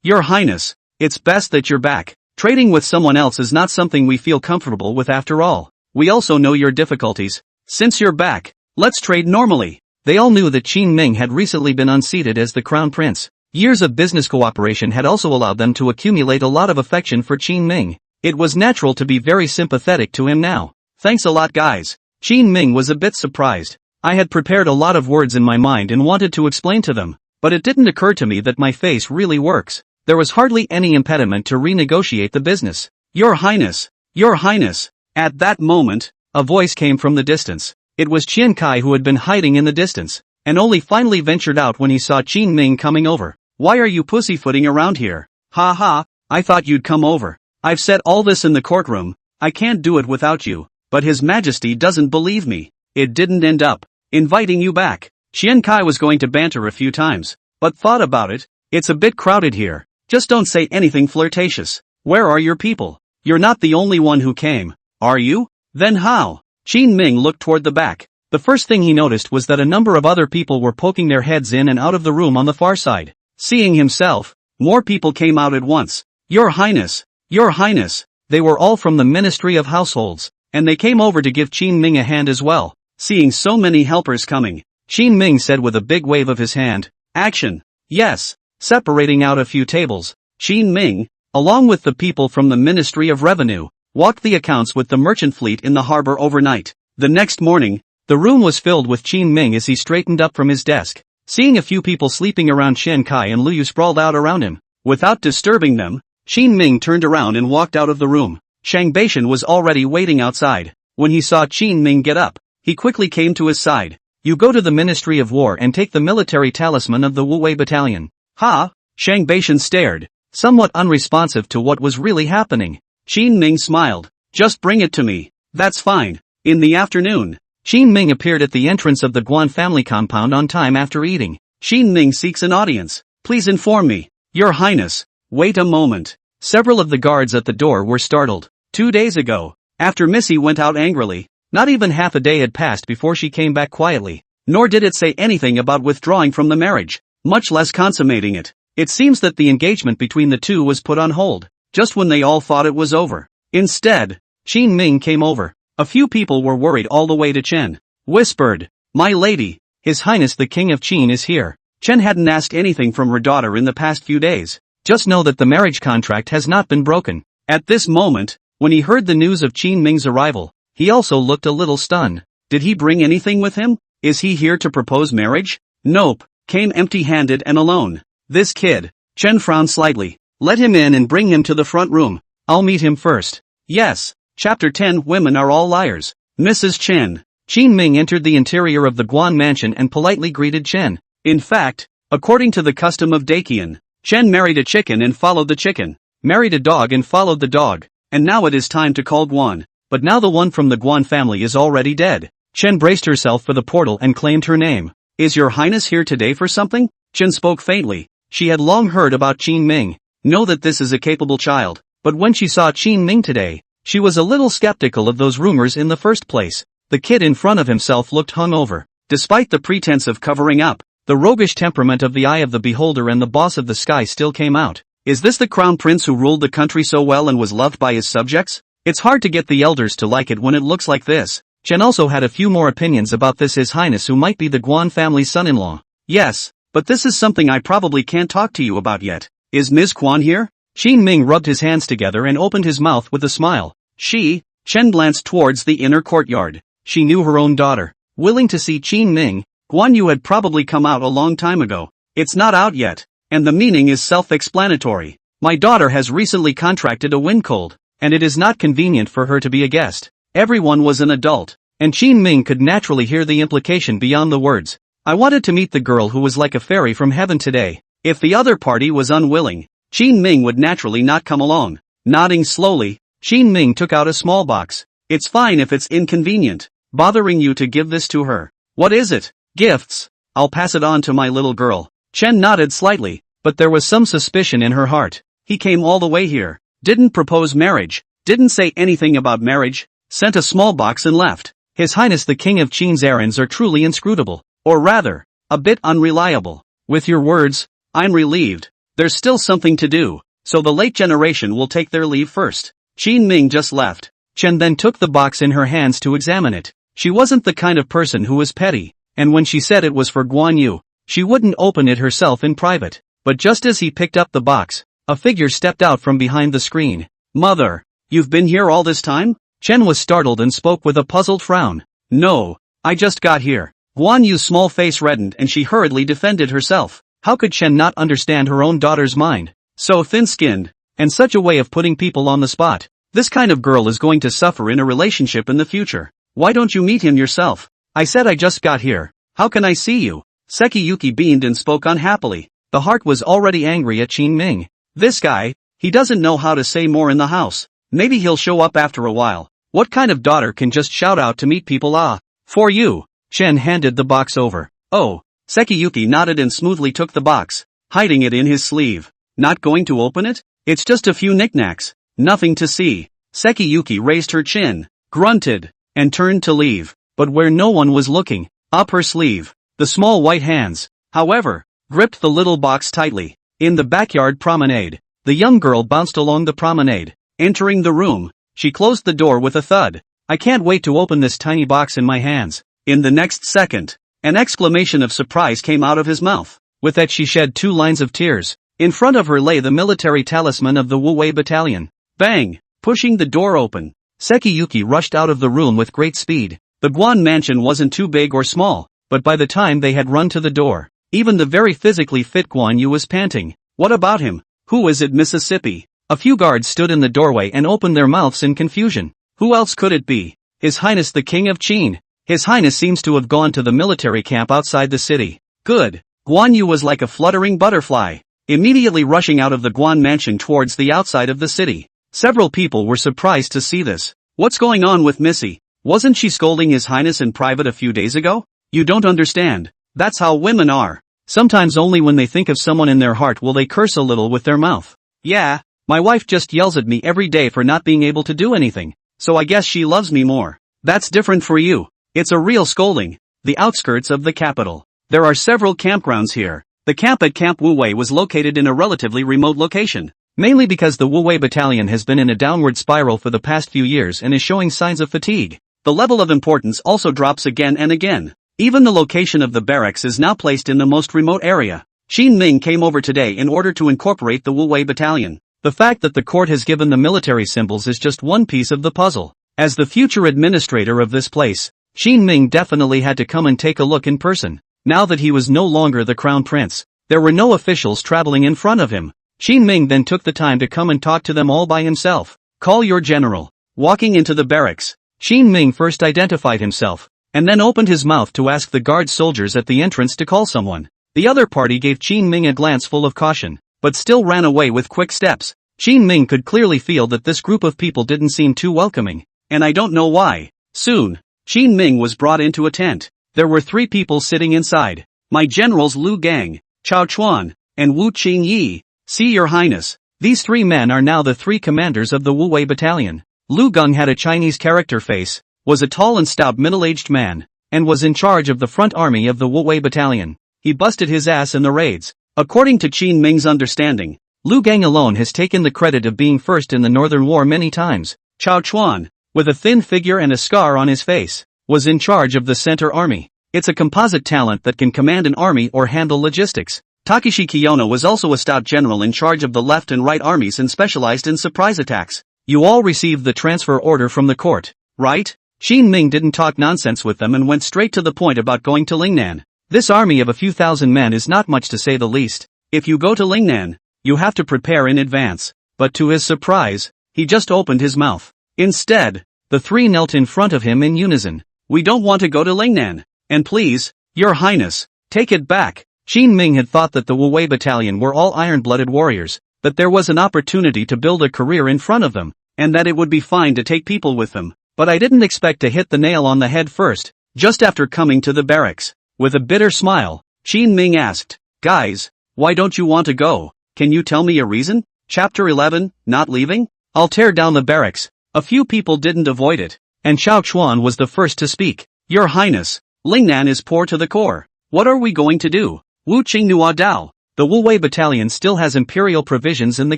Your Highness, it's best that you're back. Trading with someone else is not something we feel comfortable with after all. We also know your difficulties. Since you're back, let's trade normally. They all knew that Qin Ming had recently been unseated as the crown prince. Years of business cooperation had also allowed them to accumulate a lot of affection for Qin Ming. It was natural to be very sympathetic to him now. Thanks a lot guys. Qin Ming was a bit surprised. I had prepared a lot of words in my mind and wanted to explain to them, but it didn't occur to me that my face really works. There was hardly any impediment to renegotiate the business. Your Highness! Your Highness! At that moment, a voice came from the distance. It was Qian Kai who had been hiding in the distance, and only finally ventured out when he saw Qin Ming coming over. Why are you pussyfooting around here? Ha ha, I thought you'd come over. I've said all this in the courtroom. I can't do it without you, but His Majesty doesn't believe me. It didn't end up inviting you back. Qian Kai was going to banter a few times, but thought about it. It's a bit crowded here. Just don't say anything flirtatious. Where are your people? You're not the only one who came, are you? Then how? Qin Ming looked toward the back. The first thing he noticed was that a number of other people were poking their heads in and out of the room on the far side. Seeing himself, more people came out at once. Your Highness! Your Highness! They were all from the Ministry of Households, and they came over to give Qin Ming a hand as well. Seeing so many helpers coming, Qin Ming said with a big wave of his hand, Action. Yes. Separating out a few tables, Qin Ming, along with the people from the Ministry of Revenue, walked the accounts with the merchant fleet in the harbor overnight. The next morning, the room was filled with Qin Ming as he straightened up from his desk. Seeing a few people sleeping around, Shen Kai and Liu sprawled out around him. Without disturbing them, Qin Ming turned around and walked out of the room. Shang Beishan was already waiting outside. When he saw Qin Ming get up, he quickly came to his side. You go to the Ministry of War and take the military talisman of the Wu Wei Battalion. Ha! Shang Beishan stared, somewhat unresponsive to what was really happening. Qin Ming smiled. Just bring it to me. That's fine. In the afternoon, Qin Ming appeared at the entrance of the Guan family compound on time after eating. Qin Ming seeks an audience. Please inform me. Your Highness. Wait a moment. Several of the guards at the door were startled. 2 days ago, after Missy went out angrily, not even half a day had passed before she came back quietly. Nor did it say anything about withdrawing from the marriage, much less consummating it. It seems that the engagement between the two was put on hold, just when they all thought it was over. Instead, Qin Ming came over. A few people were worried all the way to Chen. Whispered, "My lady, His Highness the King of Qin is here." Chen hadn't asked anything from her daughter in the past few days. Just know that the marriage contract has not been broken. At this moment, when he heard the news of Qin Ming's arrival, he also looked a little stunned. Did he bring anything with him? Is he here to propose marriage? Nope, came empty-handed and alone. This kid. Chen frowned slightly. Let him in and bring him to the front room. I'll meet him first. Yes. Chapter 10. Women are all liars. Mrs. Chen. Qin Ming entered the interior of the Guan mansion and politely greeted Chen. In fact, according to the custom of Dakian, Chen married a chicken and followed the chicken, married a dog and followed the dog, and now it is time to call Guan. But now the one from the Guan family is already dead. Chen braced herself for the portal and claimed her name. Is your highness here today for something? Chen spoke faintly. She had long heard about Qin Ming. Know that this is a capable child. But when she saw Qin Ming today, she was a little skeptical of those rumors in the first place. The kid in front of himself looked hungover. Despite the pretense of covering up, the roguish temperament of the eye of the beholder and the boss of the sky still came out. Is this the crown prince who ruled the country so well and was loved by his subjects? It's hard to get the elders to like it when it looks like this. Chen also had a few more opinions about this His Highness who might be the Guan family's son-in-law. Yes, but this is something I probably can't talk to you about yet. Is Ms. Quan here? Qin Ming rubbed his hands together and opened his mouth with a smile. Chen glanced towards the inner courtyard. She knew her own daughter. Willing to see Qin Ming, Guan Yu had probably come out a long time ago. It's not out yet, and the meaning is self-explanatory. My daughter has recently contracted a wind cold, and it is not convenient for her to be a guest. Everyone was an adult, and Qin Ming could naturally hear the implication beyond the words. I wanted to meet the girl who was like a fairy from heaven today. If the other party was unwilling, Qin Ming would naturally not come along. Nodding slowly, Qin Ming took out a small box. It's fine if it's inconvenient, bothering you to give this to her. What is it? Gifts. I'll pass it on to my little girl. Chen nodded slightly, but there was some suspicion in her heart. He came all the way here, didn't propose marriage, didn't say anything about marriage, sent a small box and left. His Highness the King of Qin's errands are truly inscrutable, or rather, a bit unreliable. With your words, I'm relieved. There's still something to do, so the late generation will take their leave first. Qin Ming just left. Chen then took the box in her hands to examine it. She wasn't the kind of person who was petty, and when she said it was for Guan Yu, she wouldn't open it herself in private. But just as he picked up the box, a figure stepped out from behind the screen. Mother, you've been here all this time? Chen was startled and spoke with a puzzled frown. No, I just got here. Guan Yu's small face reddened and she hurriedly defended herself. How could Chen not understand her own daughter's mind? So thin-skinned, and such a way of putting people on the spot. This kind of girl is going to suffer in a relationship in the future. Why don't you meet him yourself? I said I just got here. How can I see you? Sekiyuki beamed and spoke unhappily. The heart was already angry at Qin Ming. This guy, he doesn't know how to say more in the house. Maybe he'll show up after a while. What kind of daughter can just shout out to meet people? For you. Chen handed the box over. Oh. Sekiyuki nodded and smoothly took the box, hiding it in his sleeve. Not going to open it? It's just a few knickknacks. Nothing to see. Sekiyuki raised her chin, grunted, and turned to leave. But where no one was looking, up her sleeve, the small white hands, however, gripped the little box tightly. In the backyard promenade, the young girl bounced along the promenade. Entering the room, she closed the door with a thud. I can't wait to open this tiny box in my hands. In the next second, an exclamation of surprise came out of his mouth. With that she shed 2 lines of tears. In front of her lay the military talisman of the Wu battalion. Bang! Pushing the door open, Sekiyuki rushed out of the room with great speed. The Guan mansion wasn't too big or small, but by the time they had run to the door, even the very physically fit Guan Yu was panting. What about him? Who is it, Mississippi? A few guards stood in the doorway and opened their mouths in confusion. Who else could it be? His Highness the King of Qin. His Highness seems to have gone to the military camp outside the city. Good. Guan Yu was like a fluttering butterfly, immediately rushing out of the Guan mansion towards the outside of the city. Several people were surprised to see this. What's going on with Missy? Wasn't she scolding His Highness in private a few days ago? You don't understand. That's how women are. Sometimes only when they think of someone in their heart will they curse a little with their mouth. Yeah, my wife just yells at me every day for not being able to do anything, so I guess she loves me more. That's different for you. It's a real scolding. The outskirts of the capital. There are several campgrounds here. The camp at Camp Wu was located in a relatively remote location. Mainly because the Wu battalion has been in a downward spiral for the past few years and is showing signs of fatigue. The level of importance also drops again and again. Even the location of the barracks is now placed in the most remote area. Qin Ming came over today in order to incorporate the Wu battalion. The fact that the court has given the military symbols is just one piece of the puzzle. As the future administrator of this place, Qin Ming definitely had to come and take a look in person. Now that he was no longer the crown prince, there were no officials traveling in front of him. Qin Ming then took the time to come and talk to them all by himself. Call your general. Walking into the barracks, Qin Ming first identified himself, and then opened his mouth to ask the guard soldiers at the entrance to call someone. The other party gave Qin Ming a glance full of caution, but still ran away with quick steps. Qin Ming could clearly feel that this group of people didn't seem too welcoming, and I don't know why. Soon, Qin Ming was brought into a tent. There were 3 people sitting inside. My generals Lu Gang, Chao Chuan, and Wu Qingyi. See your highness. These 3 men are now the 3 commanders of the Wu battalion. Lu Gung had a Chinese character face, was a tall and stout middle-aged man, and was in charge of the front army of the Wu battalion. He busted his ass in the raids. According to Qin Ming's understanding, Lu Gang alone has taken the credit of being first in the Northern War many times. Chao Chuan, with a thin figure and a scar on his face, was in charge of the center army. It's a composite talent that can command an army or handle logistics. Takeshi Kiyono was also a stout general in charge of the left and right armies and specialized in surprise attacks. You all received the transfer order from the court, right? Qin Ming didn't talk nonsense with them and went straight to the point about going to Lingnan. This army of a few thousand men is not much to say the least. If you go to Lingnan, you have to prepare in advance. But to his surprise, he just opened his mouth. Instead, the 3 knelt in front of him in unison. We don't want to go to Lingnan. And please, your highness, take it back. Qin Ming had thought that the Wu battalion were all iron-blooded warriors, that there was an opportunity to build a career in front of them, and that it would be fine to take people with them. But I didn't expect to hit the nail on the head first. Just after coming to the barracks, with a bitter smile, Qin Ming asked, Guys, why don't you want to go? Can you tell me a reason? Chapter 11, Not Leaving? I'll tear down the barracks. A few people didn't avoid it, and Chao Chuan was the first to speak. Your highness, Lingnan is poor to the core. What are we going to do? Wu Qingnua Dao. The Wu battalion still has imperial provisions in the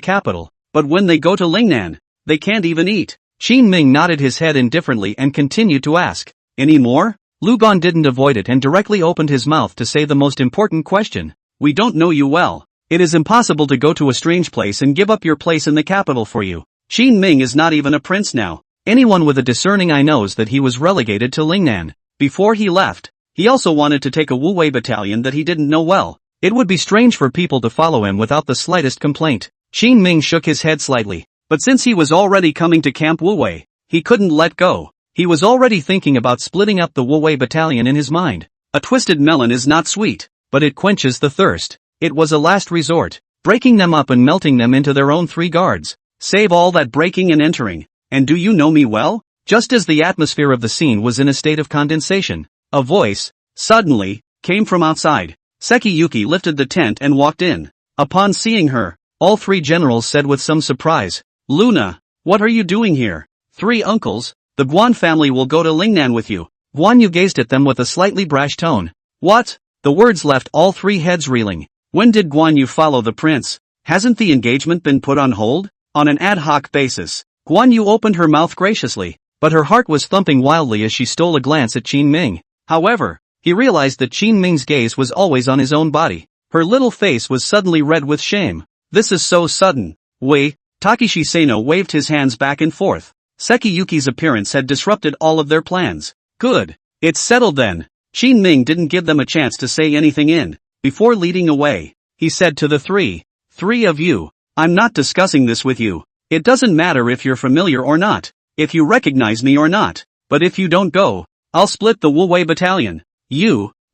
capital, but when they go to Lingnan, they can't even eat. Qin Ming nodded his head indifferently and continued to ask, Any more? Lu Gon didn't avoid it and directly opened his mouth to say the most important question. We don't know you well. It is impossible to go to a strange place and give up your place in the capital for you. Qin Ming is not even a prince now. Anyone with a discerning eye knows that he was relegated to Lingnan. Before he left, he also wanted to take a Wu battalion that he didn't know well. It would be strange for people to follow him without the slightest complaint. Qin Ming shook his head slightly, but since he was already coming to Camp Wu, he couldn't let go. He was already thinking about splitting up the Wu battalion in his mind. A twisted melon is not sweet, but it quenches the thirst. It was a last resort, breaking them up and melting them into their own 3 guards. Save all that breaking and entering. And do you know me well? Just as the atmosphere of the scene was in a state of condensation, a voice, suddenly, came from outside. Sekiyuki lifted the tent and walked in. Upon seeing her, all 3 generals said with some surprise, Luna, what are you doing here? 3 uncles, the Guan family will go to Lingnan with you. Guan Yu gazed at them with a slightly brash tone. What? The words left all 3 heads reeling. When did Guan Yu follow the prince? Hasn't the engagement been put on hold? On an ad hoc basis. Guan Yu opened her mouth graciously, but her heart was thumping wildly as she stole a glance at Qin Ming. However, he realized that Qin Ming's gaze was always on his own body. Her little face was suddenly red with shame. This is so sudden. Wait, Takeshi Sano waved his hands back and forth. Sekiyuki's appearance had disrupted all of their plans. Good. It's settled then. Qin Ming didn't give them a chance to say anything before leading away. He said to the three of you, I'm not discussing this with you. It doesn't matter if you're familiar or not, if you recognize me or not, but if you don't go, I'll split the Wuwei battalion.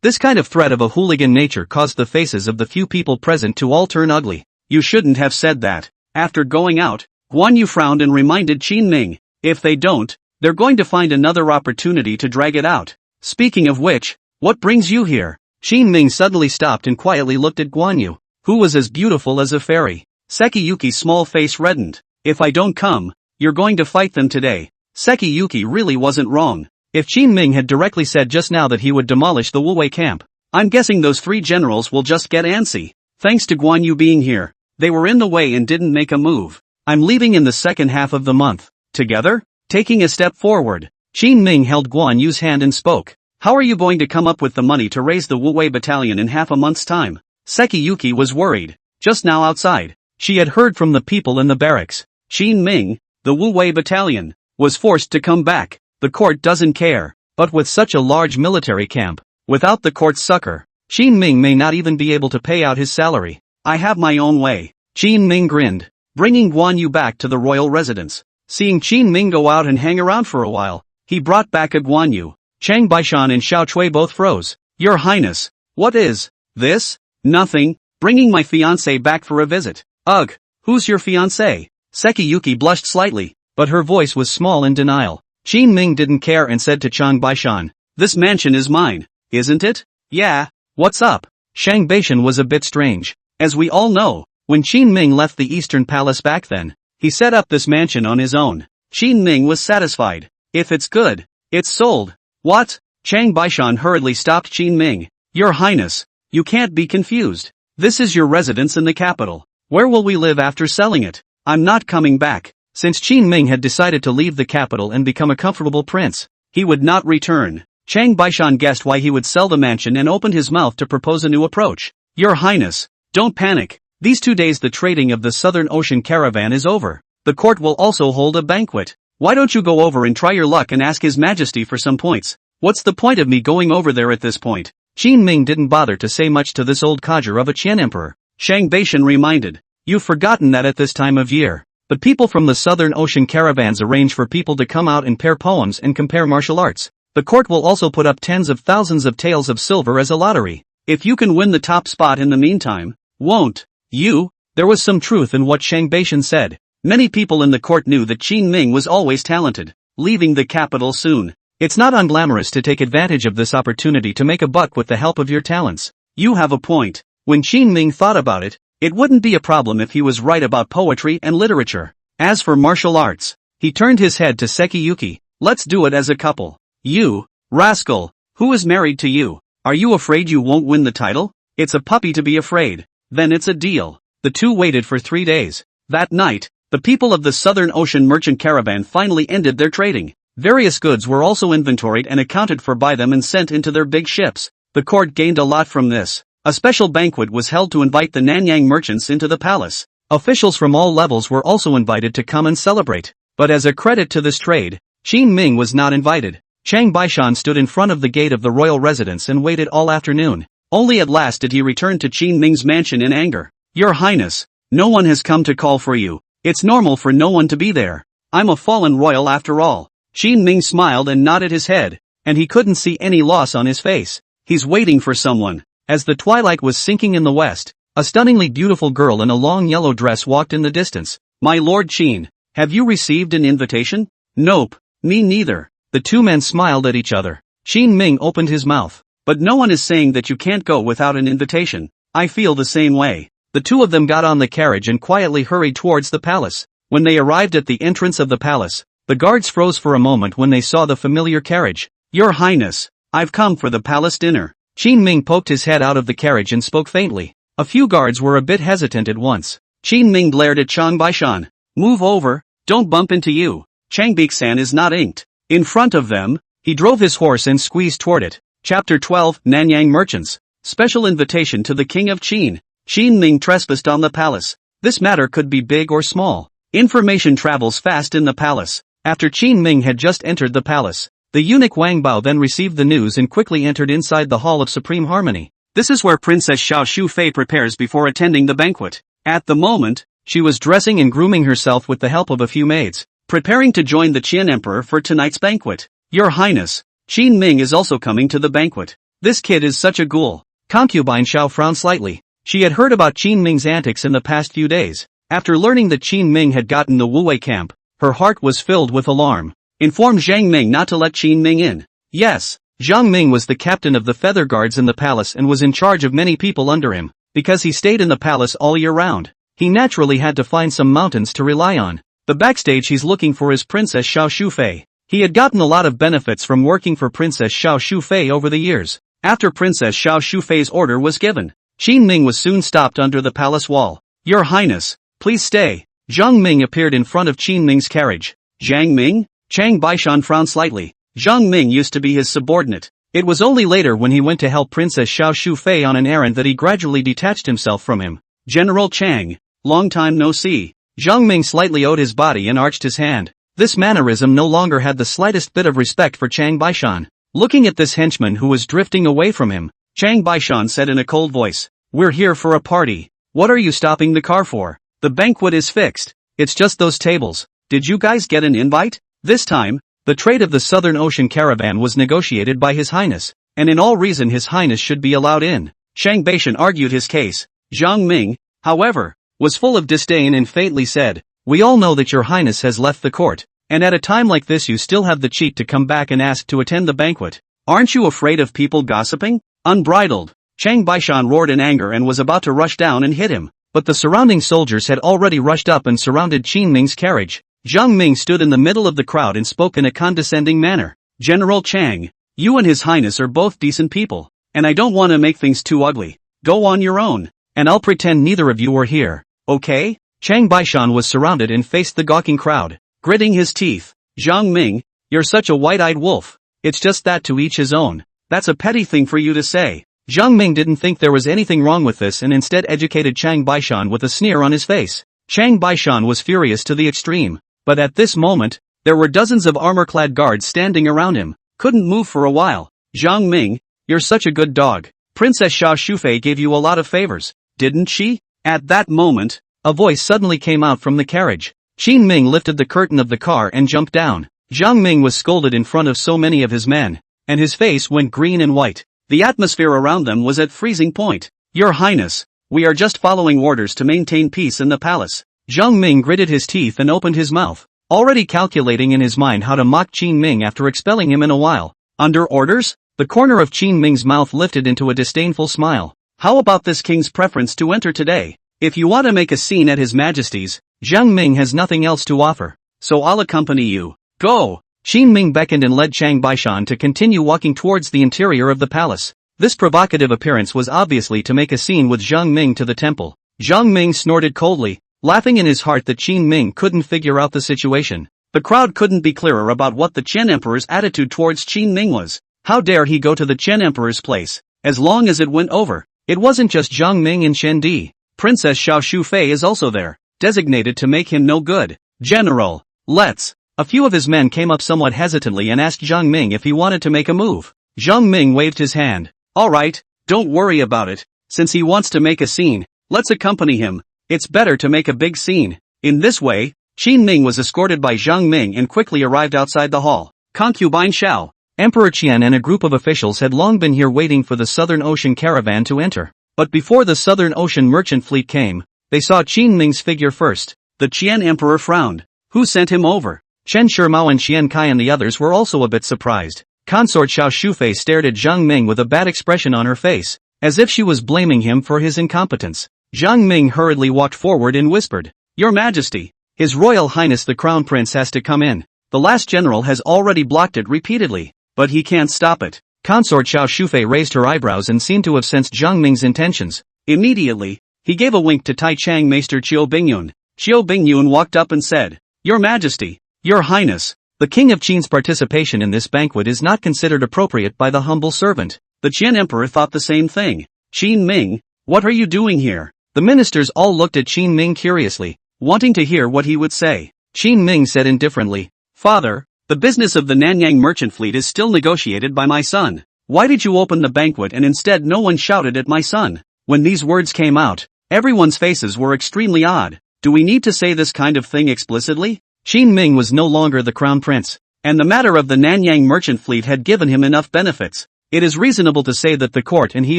This kind of threat of a hooligan nature caused the faces of the few people present to all turn ugly. You shouldn't have said that. After going out, Guan Yu frowned and reminded Qin Ming, if they don't, they're going to find another opportunity to drag it out. Speaking of which, what brings you here? Qin Ming suddenly stopped and quietly looked at Guan Yu, who was as beautiful as a fairy. Sekiyuki's small face reddened. If I don't come, you're going to fight them today. Sekiyuki really wasn't wrong. If Qin Ming had directly said just now that he would demolish the Wuwei camp, I'm guessing those three generals will just get antsy. Thanks to Guan Yu being here, they were in the way and didn't make a move. I'm leaving in the second half of the month. Together? Taking a step forward, Qin Ming held Guan Yu's hand and spoke. How are you going to come up with the money to raise the Wuwei battalion in half a month's time? Sekiyuki was worried. Just now outside, she had heard from the people in the barracks. Qin Ming, the Wuwei battalion, was forced to come back. The court doesn't care, but with such a large military camp, without the court's succor, Qin Ming may not even be able to pay out his salary. I have my own way. Qin Ming grinned, bringing Guan Yu back to the royal residence. Seeing Qin Ming go out and hang around for a while, he brought back a Guan Yu. Chang Baishan and Xiao Chui both froze. Your Highness, what is this? Nothing, bringing my fiancé back for a visit. Ugh, who's your fiancé? Sekiyuki blushed slightly, but her voice was small in denial. Qin Ming didn't care and said to Chang Baishan, this mansion is mine, isn't it? Yeah, what's up? Shang Baishan was a bit strange. As we all know, when Qin Ming left the Eastern Palace back then, he set up this mansion on his own. Qin Ming was satisfied. If it's good, it's sold. What? Chang Baishan hurriedly stopped Qin Ming. Your Highness, you can't be confused. This is your residence in the capital. Where will we live after selling it? I'm not coming back. Since Qin Ming had decided to leave the capital and become a comfortable prince, he would not return. Chang Baishan guessed why he would sell the mansion and opened his mouth to propose a new approach. Your Highness, don't panic. These 2 days the trading of the Southern Ocean caravan is over. The court will also hold a banquet. Why don't you go over and try your luck and ask His Majesty for some points? What's the point of me going over there at this point? Qin Ming didn't bother to say much to this old codger of a Qian emperor. Shang Baishan reminded, you've forgotten that at this time of year, the people from the Southern Ocean caravans arrange for people to come out and pair poems and compare martial arts. The court will also put up tens of thousands of taels of silver as a lottery. If you can win the top spot in the meantime, won't you? There was some truth in what Shang Baishan said. Many people in the court knew that Qin Ming was always talented, leaving the capital soon. It's not unglamorous to take advantage of this opportunity to make a buck with the help of your talents. You have a point. When Qin Ming thought about it, it wouldn't be a problem if he was right about poetry and literature. As for martial arts, he turned his head to Sekiyuki. Let's do it as a couple. You, rascal, who is married to you? Are you afraid you won't win the title? It's a puppy to be afraid. Then it's a deal. The two waited for 3 days. That night, the people of the Southern Ocean merchant caravan finally ended their trading. Various goods were also inventoried and accounted for by them and sent into their big ships. The court gained a lot from this. A special banquet was held to invite the Nanyang merchants into the palace. Officials from all levels were also invited to come and celebrate. But as a credit to this trade, Qin Ming was not invited. Chang Baishan stood in front of the gate of the royal residence and waited all afternoon. Only at last did he return to Qin Ming's mansion in anger. Your Highness, no one has come to call for you. It's normal for no one to be there. I'm a fallen royal after all. Qin Ming smiled and nodded his head, and he couldn't see any loss on his face. He's waiting for someone. As the twilight was sinking in the west, a stunningly beautiful girl in a long yellow dress walked in the distance. My Lord Qin, have you received an invitation? Nope, me neither. The two men smiled at each other. Qin Ming opened his mouth. But no one is saying that you can't go without an invitation. I feel the same way. The two of them got on the carriage and quietly hurried towards the palace. When they arrived at the entrance of the palace, the guards froze for a moment when they saw the familiar carriage. Your Highness, I've come for the palace dinner. Qin Ming poked his head out of the carriage and spoke faintly. A few guards were a bit hesitant at once. Qin Ming glared at Chang Baishan. Move over, don't bump into you. Chang Bixan is not inked. In front of them, he drove his horse and squeezed toward it. Chapter 12, Nanyang Merchants. Special invitation to the king of Qin. Qin Ming trespassed on the palace. This matter could be big or small. Information travels fast in the palace. After Qin Ming had just entered the palace, the eunuch Wang Bao then received the news and quickly entered inside the Hall of Supreme Harmony. This is where Princess Xiao Shufei prepares before attending the banquet. At the moment, she was dressing and grooming herself with the help of a few maids, preparing to join the Qian Emperor for tonight's banquet. Your Highness, Qin Ming is also coming to the banquet. This kid is such a ghoul. Concubine Xiao frowned slightly. She had heard about Qin Ming's antics in the past few days. After learning that Qin Ming had gotten the Wuwei camp, her heart was filled with alarm. Inform Zhang Ming not to let Qin Ming in. Yes, Zhang Ming was the captain of the feather guards in the palace and was in charge of many people under him. Because he stayed in the palace all year round, he naturally had to find some mountains to rely on. The backstage he's looking for is Princess Xiao Shufei. He had gotten a lot of benefits from working for Princess Xiao Shufei over the years. After Princess Xiao Shufei's order was given, Qin Ming was soon stopped under the palace wall. Your Highness, please stay. Zhang Ming appeared in front of Qin Ming's carriage. Zhang Ming? Chang Baishan frowned slightly. Zhang Ming used to be his subordinate. It was only later when he went to help Princess Xiao Shufei on an errand that he gradually detached himself from him. General Chang, long time no see. Zhang Ming slightly owed his body and arched his hand. This mannerism no longer had the slightest bit of respect for Chang Baishan. Looking at this henchman who was drifting away from him, Chang Baishan said in a cold voice, "We're here for a party. What are you stopping the car for? The banquet is fixed. It's just those tables. Did you guys get an invite?" This time, the trade of the Southern Ocean caravan was negotiated by His Highness, and in all reason His Highness should be allowed in. Chang Baishan argued his case. Zhang Ming, however, was full of disdain and faintly said, "We all know that your Highness has left the court, and at a time like this you still have the cheek to come back and ask to attend the banquet. Aren't you afraid of people gossiping?" Unbridled, Chang Baishan roared in anger and was about to rush down and hit him, but the surrounding soldiers had already rushed up and surrounded Qin Ming's carriage. Zhang Ming stood in the middle of the crowd and spoke in a condescending manner. "General Chang, you and His Highness are both decent people, and I don't want to make things too ugly. Go on your own, and I'll pretend neither of you were here, okay?" Chang Baishan was surrounded and faced the gawking crowd, gritting his teeth. "Zhang Ming, you're such a white-eyed wolf. It's just that to each his own. That's a petty thing for you to say." Zhang Ming didn't think there was anything wrong with this and instead educated Chang Baishan with a sneer on his face. Chang Baishan was furious to the extreme, but at this moment, there were dozens of armor-clad guards standing around him. Couldn't move for a while. "Zhang Ming, you're such a good dog. Princess Xiao Shufei gave you a lot of favors, didn't she?" At that moment, a voice suddenly came out from the carriage. Qin Ming lifted the curtain of the car and jumped down. Zhang Ming was scolded in front of so many of his men, and his face went green and white. The atmosphere around them was at freezing point. "Your Highness, we are just following orders to maintain peace in the palace." Zhang Ming gritted his teeth and opened his mouth, already calculating in his mind how to mock Qin Ming after expelling him in a while. "Under orders?" The corner of Qin Ming's mouth lifted into a disdainful smile. "How about this king's preference to enter today? If you want to make a scene at His Majesty's, Zhang Ming has nothing else to offer, so I'll accompany you. Go!" Qin Ming beckoned and led Chang Baishan to continue walking towards the interior of the palace. This provocative appearance was obviously to make a scene with Zhang Ming to the temple. Zhang Ming snorted coldly, laughing in his heart that Qin Ming couldn't figure out the situation. The crowd couldn't be clearer about what the Qian Emperor's attitude towards Qin Ming was. How dare he go to the Qian Emperor's place? As long as it went over, it wasn't just Zhang Ming and Shen Di. Princess Xiao Shufei is also there, designated to make him no good. "General, let's." A few of his men came up somewhat hesitantly and asked Zhang Ming if he wanted to make a move. Zhang Ming waved his hand. "Alright, don't worry about it. Since he wants to make a scene, let's accompany him. It's better to make a big scene." In this way, Qin Ming was escorted by Zhang Ming and quickly arrived outside the hall. Concubine Xiao, Emperor Qian and a group of officials had long been here waiting for the Southern Ocean caravan to enter. But before the Southern Ocean merchant fleet came, they saw Qin Ming's figure first. The Qian Emperor frowned. Who sent him over? Chen Shimao and Qian Kai and the others were also a bit surprised. Consort Xiao Shufei stared at Zhang Ming with a bad expression on her face, as if she was blaming him for his incompetence. Zhang Ming hurriedly walked forward and whispered, "Your Majesty, His Royal Highness the Crown Prince has to come in. The last general has already blocked it repeatedly, but he can't stop it." Consort Xiao Shufei raised her eyebrows and seemed to have sensed Zhang Ming's intentions. Immediately, he gave a wink to Tai Chang Maester Qiu Bingyun. Qiu Bingyun walked up and said, "Your Majesty, Your Highness, the King of Qin's participation in this banquet is not considered appropriate by the humble servant." The Qian Emperor thought the same thing. Qin Ming, what are you doing here? The ministers all looked at Qin Ming curiously, wanting to hear what he would say. Qin Ming said indifferently, Father, the business of the Nanyang merchant fleet is still negotiated by my son. Why did you open the banquet and instead no one shouted at my son? When these words came out, everyone's faces were extremely odd. Do we need to say this kind of thing explicitly? Qin Ming was no longer the crown prince, and the matter of the Nanyang merchant fleet had given him enough benefits. It is reasonable to say that the court and he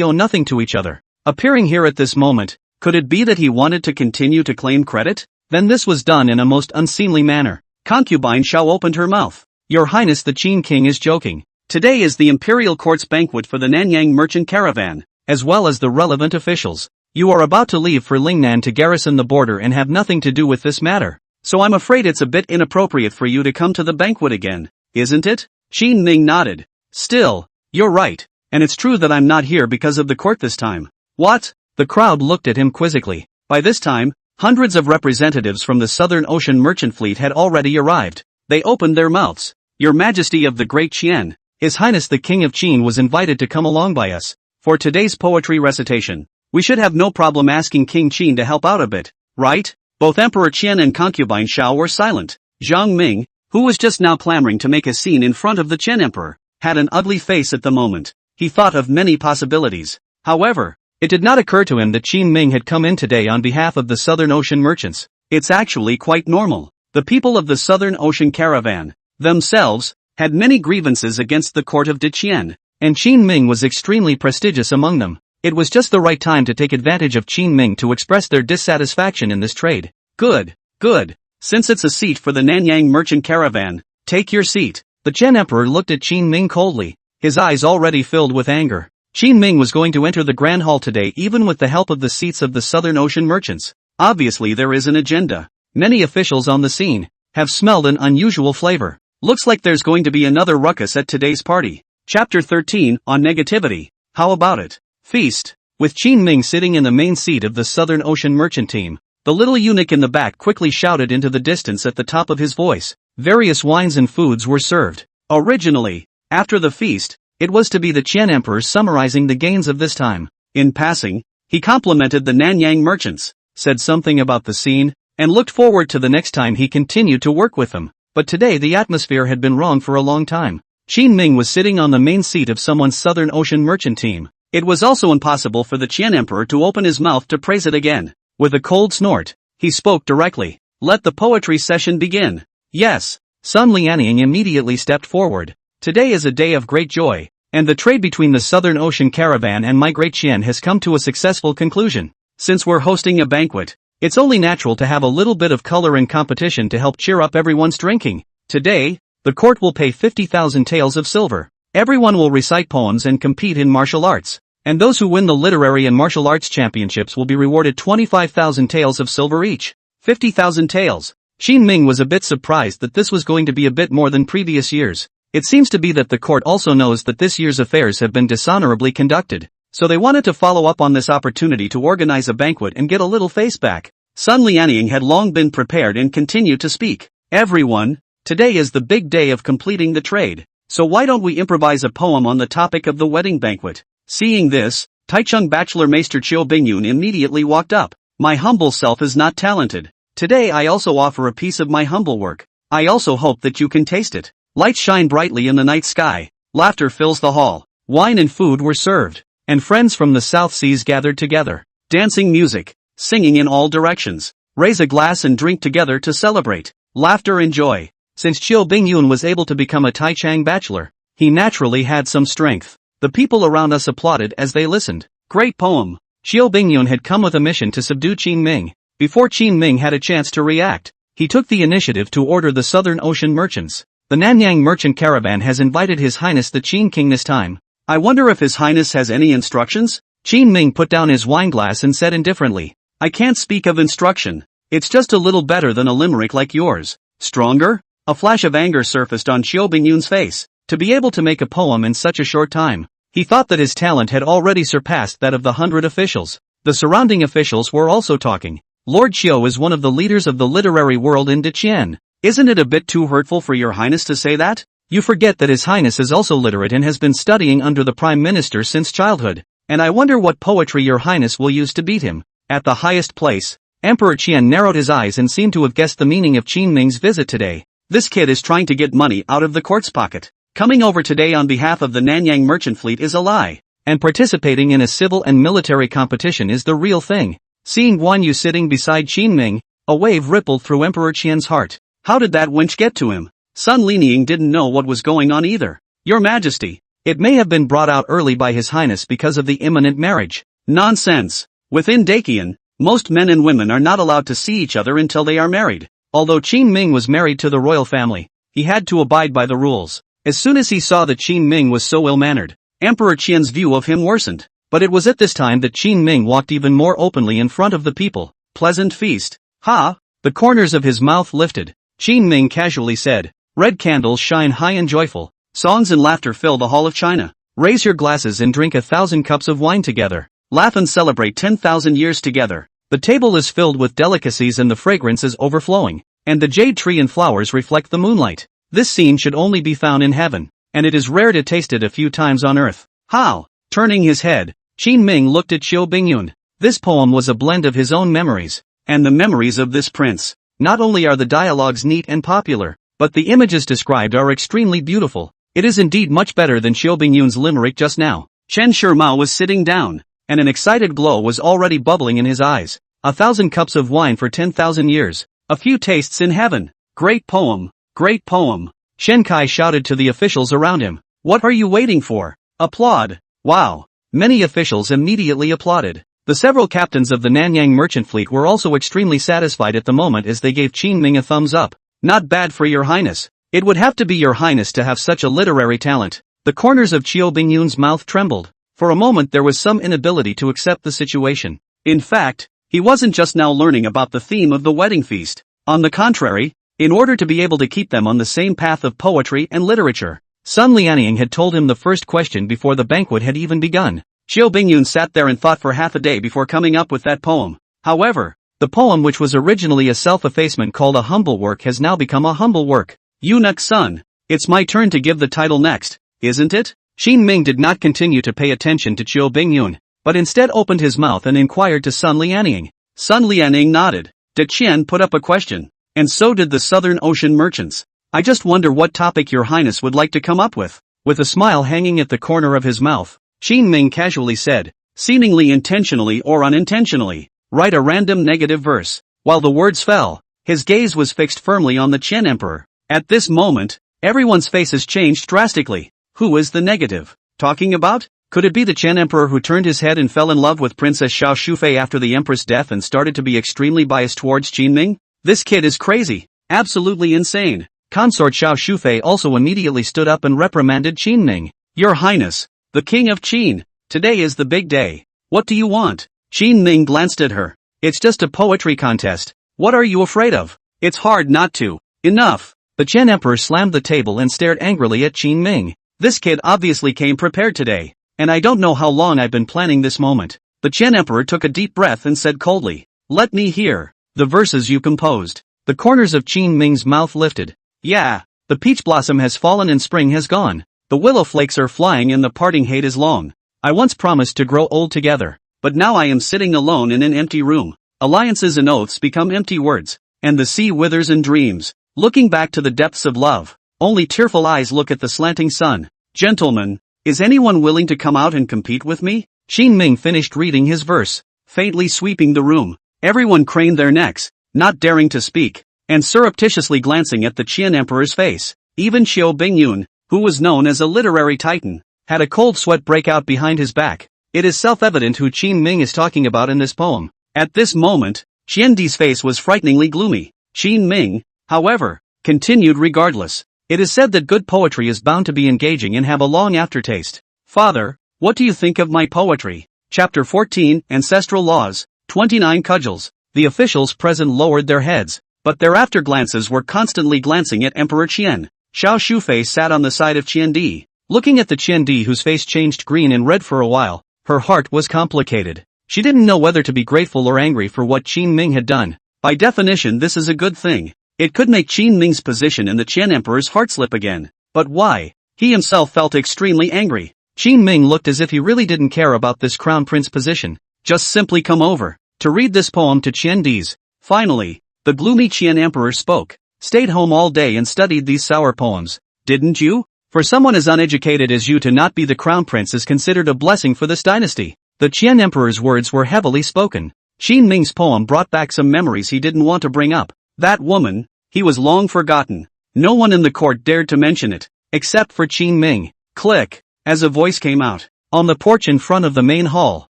owe nothing to each other. Appearing here at this moment, could it be that he wanted to continue to claim credit? Then this was done in a most unseemly manner. Concubine Shao opened her mouth. Your Highness the Qin King is joking. Today is the imperial court's banquet for the Nanyang merchant caravan, as well as the relevant officials. You are about to leave for Lingnan to garrison the border and have nothing to do with this matter. So I'm afraid it's a bit inappropriate for you to come to the banquet again, isn't it? Qin Ming nodded. Still, you're right, and it's true that I'm not here because of the court this time. What? The crowd looked at him quizzically. By this time, hundreds of representatives from the Southern Ocean Merchant Fleet had already arrived. They opened their mouths. Your Majesty of the Great Qian, His Highness the King of Qin was invited to come along by us for today's poetry recitation. We should have no problem asking King Qin to help out a bit, right? Both Emperor Qian and concubine Shao were silent. Zhang Ming, who was just now clamoring to make a scene in front of the Qian Emperor, had an ugly face at the moment. He thought of many possibilities. However, it did not occur to him that Qin Ming had come in today on behalf of the Southern Ocean merchants. It's actually quite normal. The people of the Southern Ocean caravan, themselves, had many grievances against the court of Deqian, and Qin Ming was extremely prestigious among them. It was just the right time to take advantage of Qin Ming to express their dissatisfaction in this trade. Good, good. Since it's a seat for the Nanyang merchant caravan, take your seat. The Qian Emperor looked at Qin Ming coldly, his eyes already filled with anger. Qin Ming was going to enter the Grand Hall today even with the help of the seats of the Southern Ocean merchants. Obviously there is an agenda. Many officials on the scene have smelled an unusual flavor. Looks like there's going to be another ruckus at today's party. Chapter 13, on negativity. How about it? Feast. With Qin Ming sitting in the main seat of the Southern Ocean merchant team, the little eunuch in the back quickly shouted into the distance at the top of his voice. Various wines and foods were served. Originally, after the feast, it was to be the Qian Emperor summarizing the gains of this time. In passing, he complimented the Nanyang merchants, said something about the scene, and looked forward to the next time he continued to work with them. But today the atmosphere had been wrong for a long time. Qin Ming was sitting on the main seat of someone's Southern Ocean merchant team. It was also impossible for the Qian Emperor to open his mouth to praise it again. With a cold snort, he spoke directly. Let the poetry session begin. Yes. Sun Lianying immediately stepped forward. Today is a day of great joy, and the trade between the Southern Ocean caravan and my great Qian has come to a successful conclusion. Since we're hosting a banquet, it's only natural to have a little bit of color and competition to help cheer up everyone's drinking. Today, the court will pay 50,000 taels of silver. Everyone will recite poems and compete in martial arts. And those who win the literary and martial arts championships will be rewarded 25,000 taels of silver each. 50,000 taels. Qin Ming was a bit surprised that this was going to be a bit more than previous years. It seems to be that the court also knows that this year's affairs have been dishonorably conducted, so they wanted to follow up on this opportunity to organize a banquet and get a little face back. Sun Lianying had long been prepared and continued to speak. Everyone, today is the big day of completing the trade, so why don't we improvise a poem on the topic of the wedding banquet? Seeing this, Taichung Bachelor Maester Chiu Bingyun immediately walked up. My humble self is not talented. Today I also offer a piece of my humble work. I also hope that you can taste it. Lights shine brightly in the night sky. Laughter fills the hall. Wine and food were served. And friends from the South Seas gathered together. Dancing music. Singing in all directions. Raise a glass and drink together to celebrate. Laughter and joy. Since Chiu Bingyun was able to become a Taichung bachelor, he naturally had some strength. The people around us applauded as they listened. Great poem. Chiu Bingyun had come with a mission to subdue Qin Ming. Before Qin Ming had a chance to react, he took the initiative to order the Southern Ocean merchants. The Nanyang merchant caravan has invited His Highness the Qin King this time. I wonder if His Highness has any instructions? Qin Ming put down his wineglass and said indifferently. I can't speak of instruction. It's just a little better than a limerick like yours. Stronger? A flash of anger surfaced on Chiu Bingyun's face. To be able to make a poem in such a short time. He thought that his talent had already surpassed that of the 100 officials. The surrounding officials were also talking. Lord Chiu is one of the leaders of the literary world in Deqian. Isn't it a bit too hurtful for your highness to say that? You forget that His Highness is also literate and has been studying under the Prime Minister since childhood. and I wonder what poetry your highness will use to beat him. At the highest place, Emperor Qian narrowed his eyes and seemed to have guessed the meaning of Qin Ming's visit today. This kid is trying to get money out of the court's pocket. Coming over today on behalf of the Nanyang merchant fleet is a lie, and participating in a civil and military competition is the real thing. Seeing Guan Yu sitting beside Qin Ming, a wave rippled through Emperor Qian's heart. How did that wench get to him? Sun Lining didn't know what was going on either. Your Majesty, it may have been brought out early by His Highness because of the imminent marriage. Nonsense. Within Dakian, most men and women are not allowed to see each other until they are married. Although Qin Ming was married to the royal family, he had to abide by the rules. As soon as he saw that Qin Ming was so ill-mannered, Emperor Qian's view of him worsened. But it was at this time that Qin Ming walked even more openly in front of the people. Pleasant feast. Ha! The corners of his mouth lifted. Qin Ming casually said, red candles shine high and joyful. Songs and laughter fill the hall of China. Raise your glasses and drink 1,000 cups of wine together. Laugh and celebrate 10,000 years together. The table is filled with delicacies and the fragrance is overflowing, and the jade tree and flowers reflect the moonlight. This scene should only be found in heaven, and it is rare to taste it a few times on earth. How? Turning his head, Qin Ming looked at Xiao Bingyun. This poem was a blend of his own memories, and the memories of this prince. Not only are the dialogues neat and popular, but the images described are extremely beautiful. It is indeed much better than Xiao Bingyun's limerick just now. Chen Shirmao was sitting down, and an excited glow was already bubbling in his eyes. 1,000 cups of wine for 10,000 years. A few tastes in heaven. Great poem. Great poem. Shen Kai shouted to the officials around him. What are you waiting for? Applaud. Wow. Many officials immediately applauded. The several captains of the Nanyang merchant fleet were also extremely satisfied at the moment as they gave Qin Ming a thumbs up. Not bad for your highness. It would have to be your highness to have such a literary talent. The corners of Xiao Bingyun's mouth trembled. For a moment there was some inability to accept the situation. In fact, he wasn't just now learning about the theme of the wedding feast. On the contrary, in order to be able to keep them on the same path of poetry and literature, Sun Lianing had told him the first question before the banquet had even begun. Xiao Bingyun sat there and thought for half a day before coming up with that poem. However, the poem which was originally a self-effacement called a humble work has now become a humble work. Eunuch Sun, it's my turn to give the title next, isn't it? Qin Ming did not continue to pay attention to Xiao Bingyun, but instead opened his mouth and inquired to Sun Lianing. Sun Lianing nodded. De Qian put up a question, and so did the Southern Ocean merchants. I just wonder what topic your highness would like to come up with. With a smile hanging at the corner of his mouth, Qin Ming casually said, seemingly intentionally or unintentionally, write a random negative verse. While the words fell, his gaze was fixed firmly on the Qian emperor. At this moment, everyone's faces changed drastically. Who is the negative talking about? Could it be the Qian emperor who turned his head and fell in love with Princess Xiao Shufei after the empress' death and started to be extremely biased towards Qin Ming? This kid is crazy. Absolutely insane. Consort Xiao Shufei also immediately stood up and reprimanded Qin Ming. Your highness, the king of Qin, today is the big day. What do you want? Qin Ming glanced at her. It's just a poetry contest. What are you afraid of? It's hard not to. Enough. The Qian emperor slammed the table and stared angrily at Qin Ming. This kid obviously came prepared today, and I don't know how long I've been planning this moment. The Qian emperor took a deep breath and said coldly, let me hear the verses you composed. The corners of Qin Ming's mouth lifted. Yeah, the peach blossom has fallen and spring has gone. The willow flakes are flying and the parting hate is long. I once promised to grow old together, but now I am sitting alone in an empty room. Alliances and oaths become empty words, and the sea withers in dreams. Looking back to the depths of love, only tearful eyes look at the slanting sun. Gentlemen, is anyone willing to come out and compete with me? Qin Ming finished reading his verse, faintly sweeping the room. Everyone craned their necks, not daring to speak, and surreptitiously glancing at the Qian emperor's face. Even Xiao Bingyun, who was known as a literary titan, had a cold sweat break out behind his back. It is self-evident who Qin Ming is talking about in this poem. At this moment, Qian Di's face was frighteningly gloomy. Qin Ming, however, continued regardless. It is said that good poetry is bound to be engaging and have a long aftertaste. Father, what do you think of my poetry? Chapter 14, Ancestral Laws, 29 Cudgels. The officials present lowered their heads, but their after-glances were constantly glancing at Emperor Qian. Xiao Shufei sat on the side of Qian Di. Looking at the Qian Di whose face changed green and red for a while, her heart was complicated. She didn't know whether to be grateful or angry for what Qin Ming had done. By definition this is a good thing. It could make Qin Ming's position in the Qian emperor's heart slip again. But why? He himself felt extremely angry. Qin Ming looked as if he really didn't care about this crown prince position. Just simply come over to read this poem to Qian Di's. Finally, the gloomy Qian emperor spoke. Stayed home all day and studied these sour poems, didn't you? For someone as uneducated as you to not be the crown prince is considered a blessing for this dynasty. The Qian emperor's words were heavily spoken. Qin Ming's poem brought back some memories he didn't want to bring up. That woman, he was long forgotten. No one in the court dared to mention it, except for Qin Ming. Click, as a voice came out. On the porch in front of the main hall,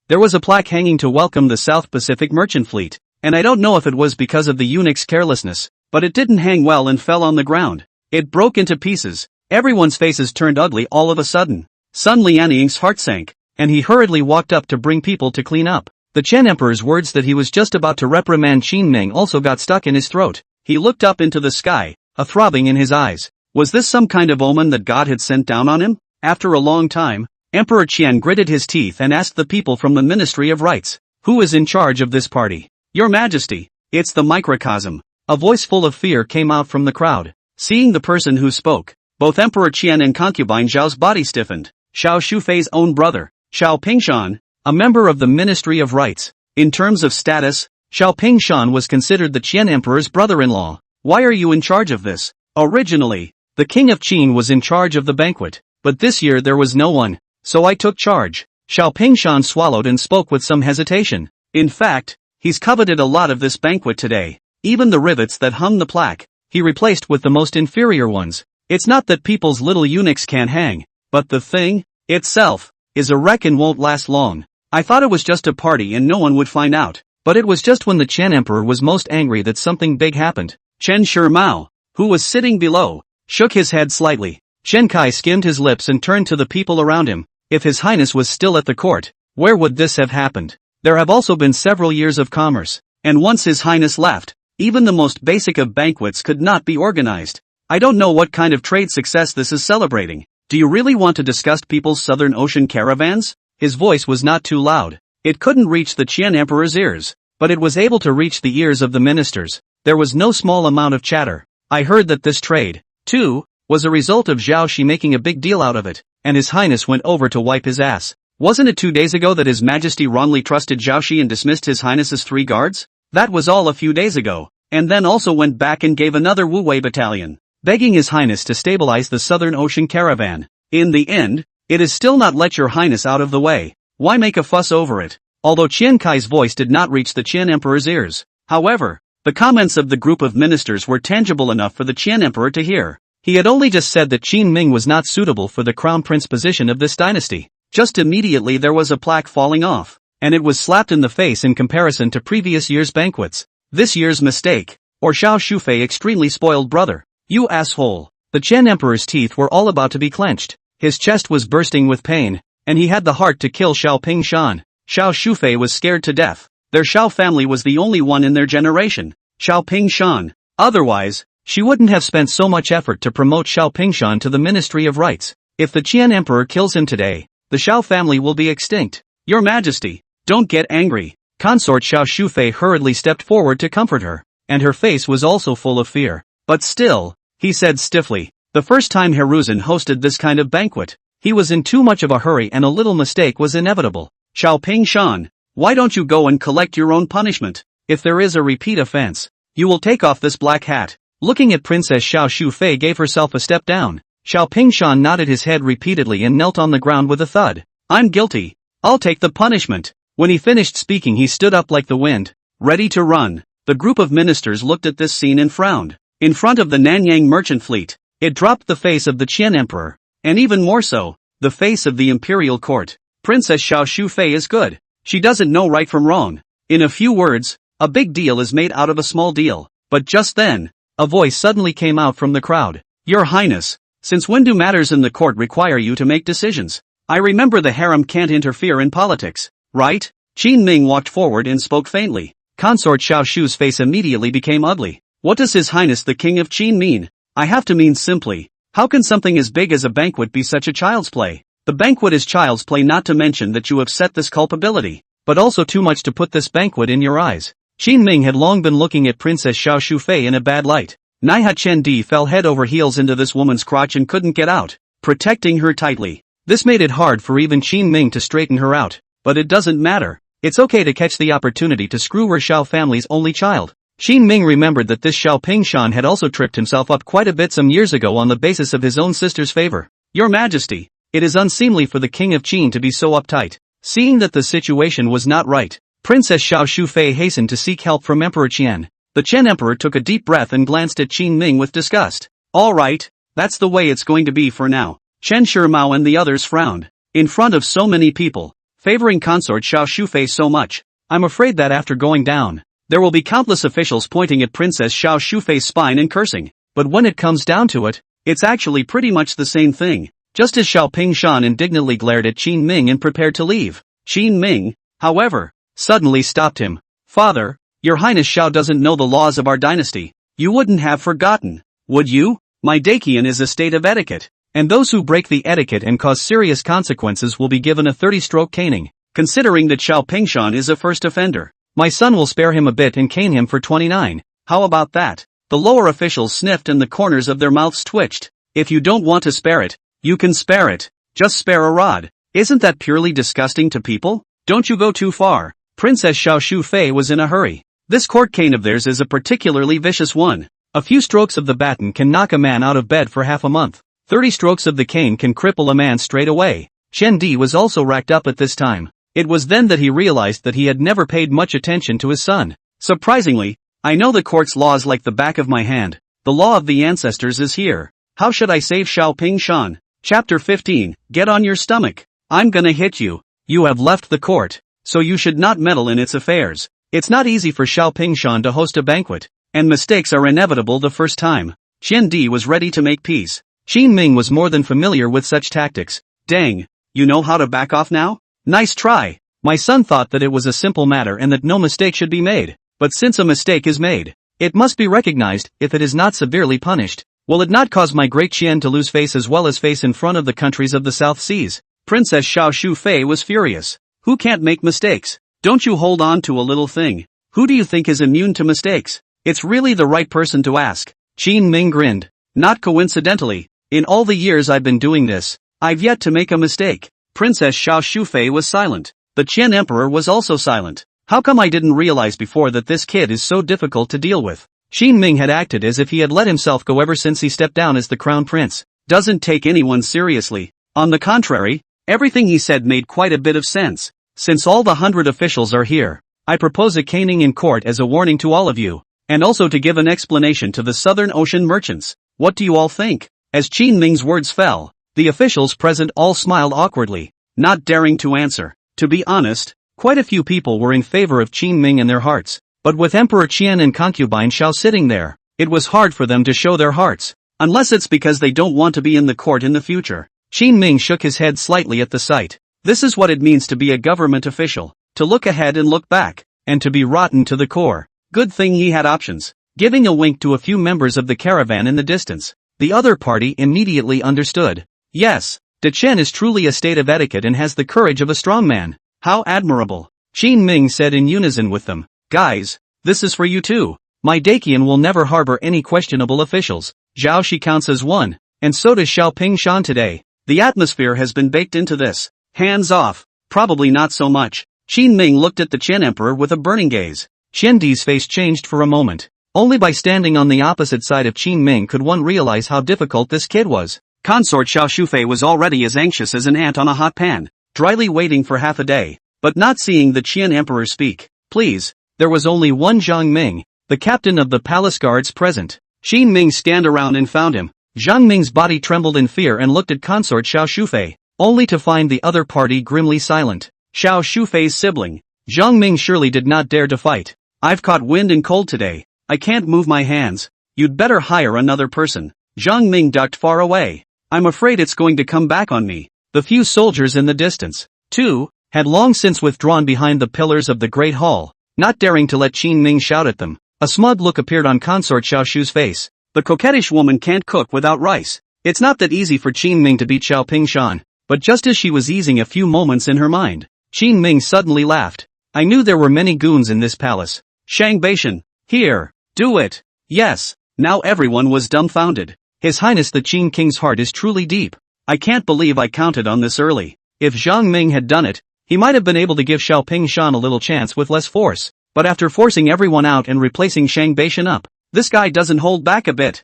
there was a plaque hanging to welcome the South Pacific Merchant Fleet, and I don't know if it was because of the eunuch's carelessness, but it didn't hang well and fell on the ground. It broke into pieces. Everyone's faces turned ugly all of a sudden. Sun Lianying's heart sank, and he hurriedly walked up to bring people to clean up. The Qian emperor's words that he was just about to reprimand Qin Ming also got stuck in his throat. He looked up into the sky, a throbbing in his eyes. Was this some kind of omen that God had sent down on him? After a long time, Emperor Qian gritted his teeth and asked the people from the Ministry of Rights, "Who is in charge of this party?" "Your Majesty, it's the microcosm." A voice full of fear came out from the crowd. Seeing the person who spoke, both Emperor Qian and concubine Zhao's body stiffened. Xiao Shufei's own brother, Xiao Pingshan, a member of the Ministry of Rights. In terms of status, Xiao Pingshan was considered the Qian emperor's brother-in-law. "Why are you in charge of this?" "Originally, the king of Qin was in charge of the banquet, but this year there was no one, so I took charge." Xiao Pingshan swallowed and spoke with some hesitation. "In fact, he's coveted a lot of this banquet today. Even the rivets that hung the plaque, he replaced with the most inferior ones. It's not that people's little eunuchs can't hang, but the thing itself is a wreck and won't last long. I thought it was just a party and no one would find out, but it was just when the Qian emperor was most angry that something big happened." Chen Shimao, who was sitting below, shook his head slightly. Chen Kai skimmed his lips and turned to the people around him. If His Highness was still at the court, where would this have happened? There have also been several years of commerce, and once His Highness left, even the most basic of banquets could not be organized. I don't know what kind of trade success this is celebrating. Do you really want to discuss people's Southern Ocean caravans? His voice was not too loud. It couldn't reach the Qian emperor's ears, but it was able to reach the ears of the ministers. There was no small amount of chatter. "I heard that this trade, too, was a result of Zhao Shi making a big deal out of it, and His Highness went over to wipe his ass. Wasn't it 2 days ago that His Majesty wrongly trusted Zhao Shi and dismissed His Highness's 3 guards? That was all a few days ago, and then also went back and gave another Wu Wei battalion, begging His Highness to stabilize the Southern Ocean caravan. In the end, it is still not let Your Highness out of the way. Why make a fuss over it?" Although Qian Kai's voice did not reach the Qian emperor's ears, however, the comments of the group of ministers were tangible enough for the Qian emperor to hear. He had only just said that Qin Ming was not suitable for the crown prince position of this dynasty. Just immediately there was a plaque falling off, and it was slapped in the face in comparison to previous year's banquets. "This year's mistake, or Xiao Shufei extremely spoiled brother. You asshole." The Qian emperor's teeth were all about to be clenched. His chest was bursting with pain, and he had the heart to kill Xiao Pingshan. Xiao Shufei was scared to death. Their Xiao family was the only one in their generation. Xiao Pingshan. Otherwise, she wouldn't have spent so much effort to promote Xiao Pingshan to the Ministry of Rights. If the Qian emperor kills him today, the Xiao family will be extinct. "Your Majesty, don't get angry." Consort Xiao Shufei hurriedly stepped forward to comfort her, and her face was also full of fear. "But still," he said stiffly, "the first time Hiruzen hosted this kind of banquet, he was in too much of a hurry and a little mistake was inevitable. Xiao Pingshan, why don't you go and collect your own punishment? If there is a repeat offense, you will take off this black hat." Looking at Princess Xiao Shufei gave herself a step down. Xiao Pingshan nodded his head repeatedly and knelt on the ground with a thud. "I'm guilty. I'll take the punishment." When he finished speaking he stood up like the wind, ready to run. The group of ministers looked at this scene and frowned. In front of the Nanyang merchant fleet, it dropped the face of the Qian emperor, and even more so, the face of the imperial court. Princess Xiao Shufei is good. She doesn't know right from wrong. In a few words, a big deal is made out of a small deal. But just then, a voice suddenly came out from the crowd. "Your Highness, since when do matters in the court require you to make decisions? I remember the harem can't interfere in politics, right?" Qin Ming walked forward and spoke faintly. Consort Xiao Shu's face immediately became ugly. "What does His Highness the King of Qin mean?" "I have to mean simply, how can something as big as a banquet be such a child's play? The banquet is child's play, not to mention that you have set this culpability, but also too much to put this banquet in your eyes." Qin Ming had long been looking at Princess Xiao Shufei in a bad light. Naiha Chen Di fell head over heels into this woman's crotch and couldn't get out, protecting her tightly. This made it hard for even Qin Ming to straighten her out. But it doesn't matter. It's okay to catch the opportunity to screw her Xiao family's only child. Qin Ming remembered that this Xiao Pingshan had also tripped himself up quite a bit some years ago on the basis of his own sister's favor. Your Majesty, it is unseemly for the King of Qin to be so uptight. Seeing that the situation was not right, Princess Xiao Shufei hastened to seek help from Emperor Qian. The Qian Emperor took a deep breath and glanced at Qin Ming with disgust. All right, that's the way it's going to be for now. Chen Shimao and the others frowned. In front of so many people, favoring consort Xiao Shufei so much, I'm afraid that after going down, there will be countless officials pointing at Princess Xiao Shufei's spine and cursing. But when it comes down to it, it's actually pretty much the same thing. Just as Xiao Pingshan indignantly glared at Qin Ming and prepared to leave, Qin Ming, however, suddenly stopped him. Father, Your Highness Xiao doesn't know the laws of our dynasty. You wouldn't have forgotten, would you? My Dakian is a state of etiquette, and those who break the etiquette and cause serious consequences will be given a 30-stroke caning. Considering that Xiao Pingshan is a first offender, my son will spare him a bit and cane him for 29. How about that? The lower officials sniffed and the corners of their mouths twitched. If you don't want to spare it, you can spare it. Just spare a rod. Isn't that purely disgusting to people? Don't you go too far. Princess Xiao Shufei was in a hurry. This court cane of theirs is a particularly vicious one. A few strokes of the baton can knock a man out of bed for half a month. 30 strokes of the cane can cripple a man straight away. Chen Di was also racked up at this time. It was then that he realized that he had never paid much attention to his son. Surprisingly, I know the court's laws like the back of my hand. The law of the ancestors is here. How should I save Xiao Pingshan? Chapter 15, Get on your stomach. I'm gonna hit you. You have left the court, so you should not meddle in its affairs. It's not easy for Xiao Pingshan to host a banquet, and mistakes are inevitable the first time. Chen Di was ready to make peace. Qin Ming was more than familiar with such tactics. Dang, you know how to back off now? Nice try. My son thought that it was a simple matter and that no mistake should be made. But since a mistake is made, it must be recognized. If it is not severely punished, will it not cause my great Qian to lose face as well as face in front of the countries of the South Seas? Princess Xiao Shufei was furious. Who can't make mistakes? Don't you hold on to a little thing? Who do you think is immune to mistakes? It's really the right person to ask. Qin Ming grinned. Not coincidentally, in all the years I've been doing this, I've yet to make a mistake. Princess Xiao Shufei was silent. The Qian Emperor was also silent. How come I didn't realize before that this kid is so difficult to deal with? Qin Ming had acted as if he had let himself go ever since he stepped down as the crown prince. Doesn't take anyone seriously. On the contrary, everything he said made quite a bit of sense. Since all the 100 officials are here, I propose a caning in court as a warning to all of you, and also to give an explanation to the Southern Ocean merchants. What do you all think? As Qin Ming's words fell, the officials present all smiled awkwardly, not daring to answer. To be honest, quite a few people were in favor of Qin Ming in their hearts, but with Emperor Qian and concubine Xiao sitting there, it was hard for them to show their hearts, unless it's because they don't want to be in the court in the future. Qin Ming shook his head slightly at the sight. This is what it means to be a government official, to look ahead and look back, and to be rotten to the core. Good thing he had options. Giving a wink to a few members of the caravan in the distance, the other party immediately understood. Yes, De Chen is truly a state of etiquette and has the courage of a strong man. How admirable. Qin Ming said in unison with them. Guys, this is for you too. My Dakian will never harbor any questionable officials. Zhao Shi counts as one, and so does Xiao Pingshan today. The atmosphere has been baked into this. Hands off. Probably not so much. Qin Ming looked at the Qian Emperor with a burning gaze. Chen Di's face changed for a moment. Only by standing on the opposite side of Qin Ming could one realize how difficult this kid was. Consort Xiao Shufei was already as anxious as an ant on a hot pan, dryly waiting for half a day, but not seeing the Qian Emperor speak. Please, there was only one Zhang Ming, the captain of the palace guards present. Qin Ming scanned around and found him. Zhang Ming's body trembled in fear and looked at consort Xiao Shufei, only to find the other party grimly silent. Xiao Shufei's sibling. Zhang Ming surely did not dare to fight. I've caught wind and cold today. I can't move my hands. You'd better hire another person. Zhang Ming ducked far away. I'm afraid it's going to come back on me. The few soldiers in the distance, too, had long since withdrawn behind the pillars of the great hall, not daring to let Qin Ming shout at them. A smug look appeared on consort Xiao Shu's face. The coquettish woman can't cook without rice. It's not that easy for Qin Ming to beat Xiao Pingshan. But just as she was easing a few moments in her mind, Qin Ming suddenly laughed. I knew there were many goons in this palace. Shang Beishan, here, do it. Yes. Now everyone was dumbfounded. His Highness the Qin King's heart is truly deep. I can't believe I counted on this early. If Zhang Ming had done it, he might have been able to give Xiaoping Shan a little chance with less force. But after forcing everyone out and replacing Shang Beishan up, this guy doesn't hold back a bit.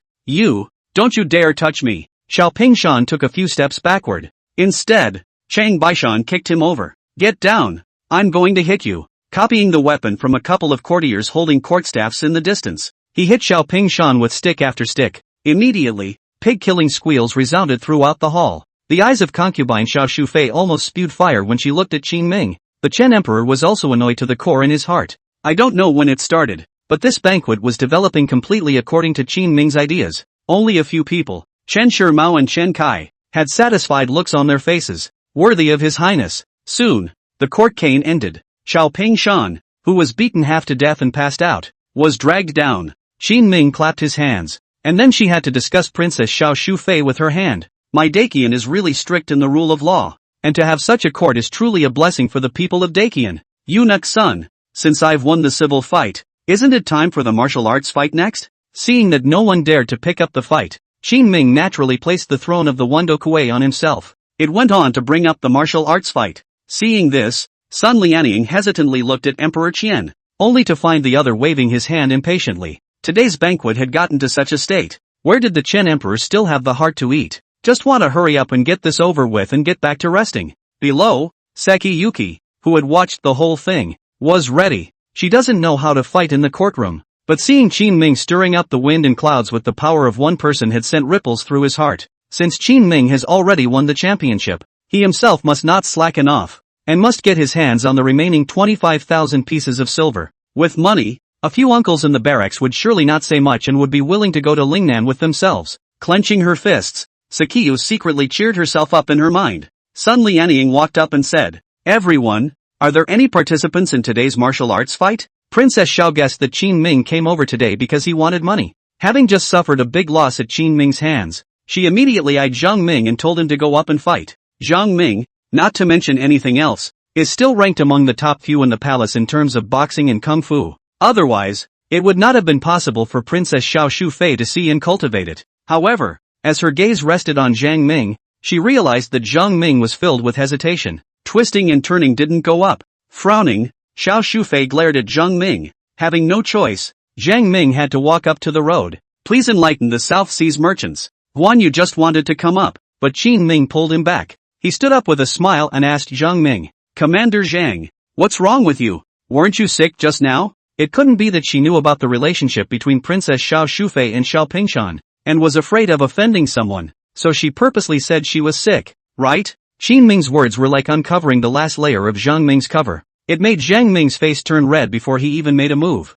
Don't you dare touch me. Xiaoping Shan took a few steps backward. Instead, Shang Beishan kicked him over. Get down. I'm going to hit you. Copying the weapon from a couple of courtiers holding court staffs in the distance, he hit Xiaoping Shan with stick after stick. Immediately, pig-killing squeals resounded throughout the hall. The eyes of concubine Xiao Shufei almost spewed fire when she looked at Qin Ming. The Chen Emperor was also annoyed to the core in his heart. I don't know when it started, but this banquet was developing completely according to Qin Ming's ideas. Only a few people, Chen Shimao and Chen Kai, had satisfied looks on their faces, worthy of His Highness. Soon, the court cane ended. Xiaoping Shan, who was beaten half to death and passed out, was dragged down. Qin Ming clapped his hands, and then she had to discuss Princess Xiao Shufei with her hand. My Dakian is really strict in the rule of law, and to have such a court is truly a blessing for the people of Dakian. Eunuch son, since I've won the civil fight, isn't it time for the martial arts fight next? Seeing that no one dared to pick up the fight, Qin Ming naturally placed the throne of the Wando Kuei on himself. It went on to bring up the martial arts fight. Seeing this, Sun Lianying hesitantly looked at Emperor Qian, only to find the other waving his hand impatiently. Today's banquet had gotten to such a state. Where did the Chen Emperor still have the heart to eat? Just want to hurry up and get this over with and get back to resting. Below, Seki Yuki, who had watched the whole thing, was ready. She doesn't know how to fight in the courtroom, but seeing Qin Ming stirring up the wind and clouds with the power of one person had sent ripples through his heart. Since Qin Ming has already won the championship, he himself must not slacken off, and must get his hands on the remaining 25,000 pieces of silver. With money, a few uncles in the barracks would surely not say much and would be willing to go to Lingnan with themselves. Clenching her fists, Sakiyu secretly cheered herself up in her mind. Sun Lianying walked up and said, Everyone, are there any participants in today's martial arts fight? Princess Xiao guessed that Qin Ming came over today because he wanted money. Having just suffered a big loss at Qin Ming's hands, she immediately eyed Zhang Ming and told him to go up and fight. Zhang Ming, not to mention anything else, is still ranked among the top few in the palace in terms of boxing and kung fu. Otherwise, it would not have been possible for Princess Xiao Shufei to see and cultivate it. However, as her gaze rested on Zhang Ming, she realized that Zhang Ming was filled with hesitation. Twisting and turning didn't go up. Frowning, Xiao Shufei glared at Zhang Ming. Having no choice, Zhang Ming had to walk up to the road. Please enlighten the South Seas merchants. Guan Yu just wanted to come up, but Qin Ming pulled him back. He stood up with a smile and asked Zhang Ming, Commander Zhang, what's wrong with you? Weren't you sick just now? It couldn't be that she knew about the relationship between Princess Xiao Shufei and Xiaoping Shan, and was afraid of offending someone, so she purposely said she was sick, right? Qin Ming's words were like uncovering the last layer of Zhang Ming's cover. It made Zhang Ming's face turn red before he even made a move.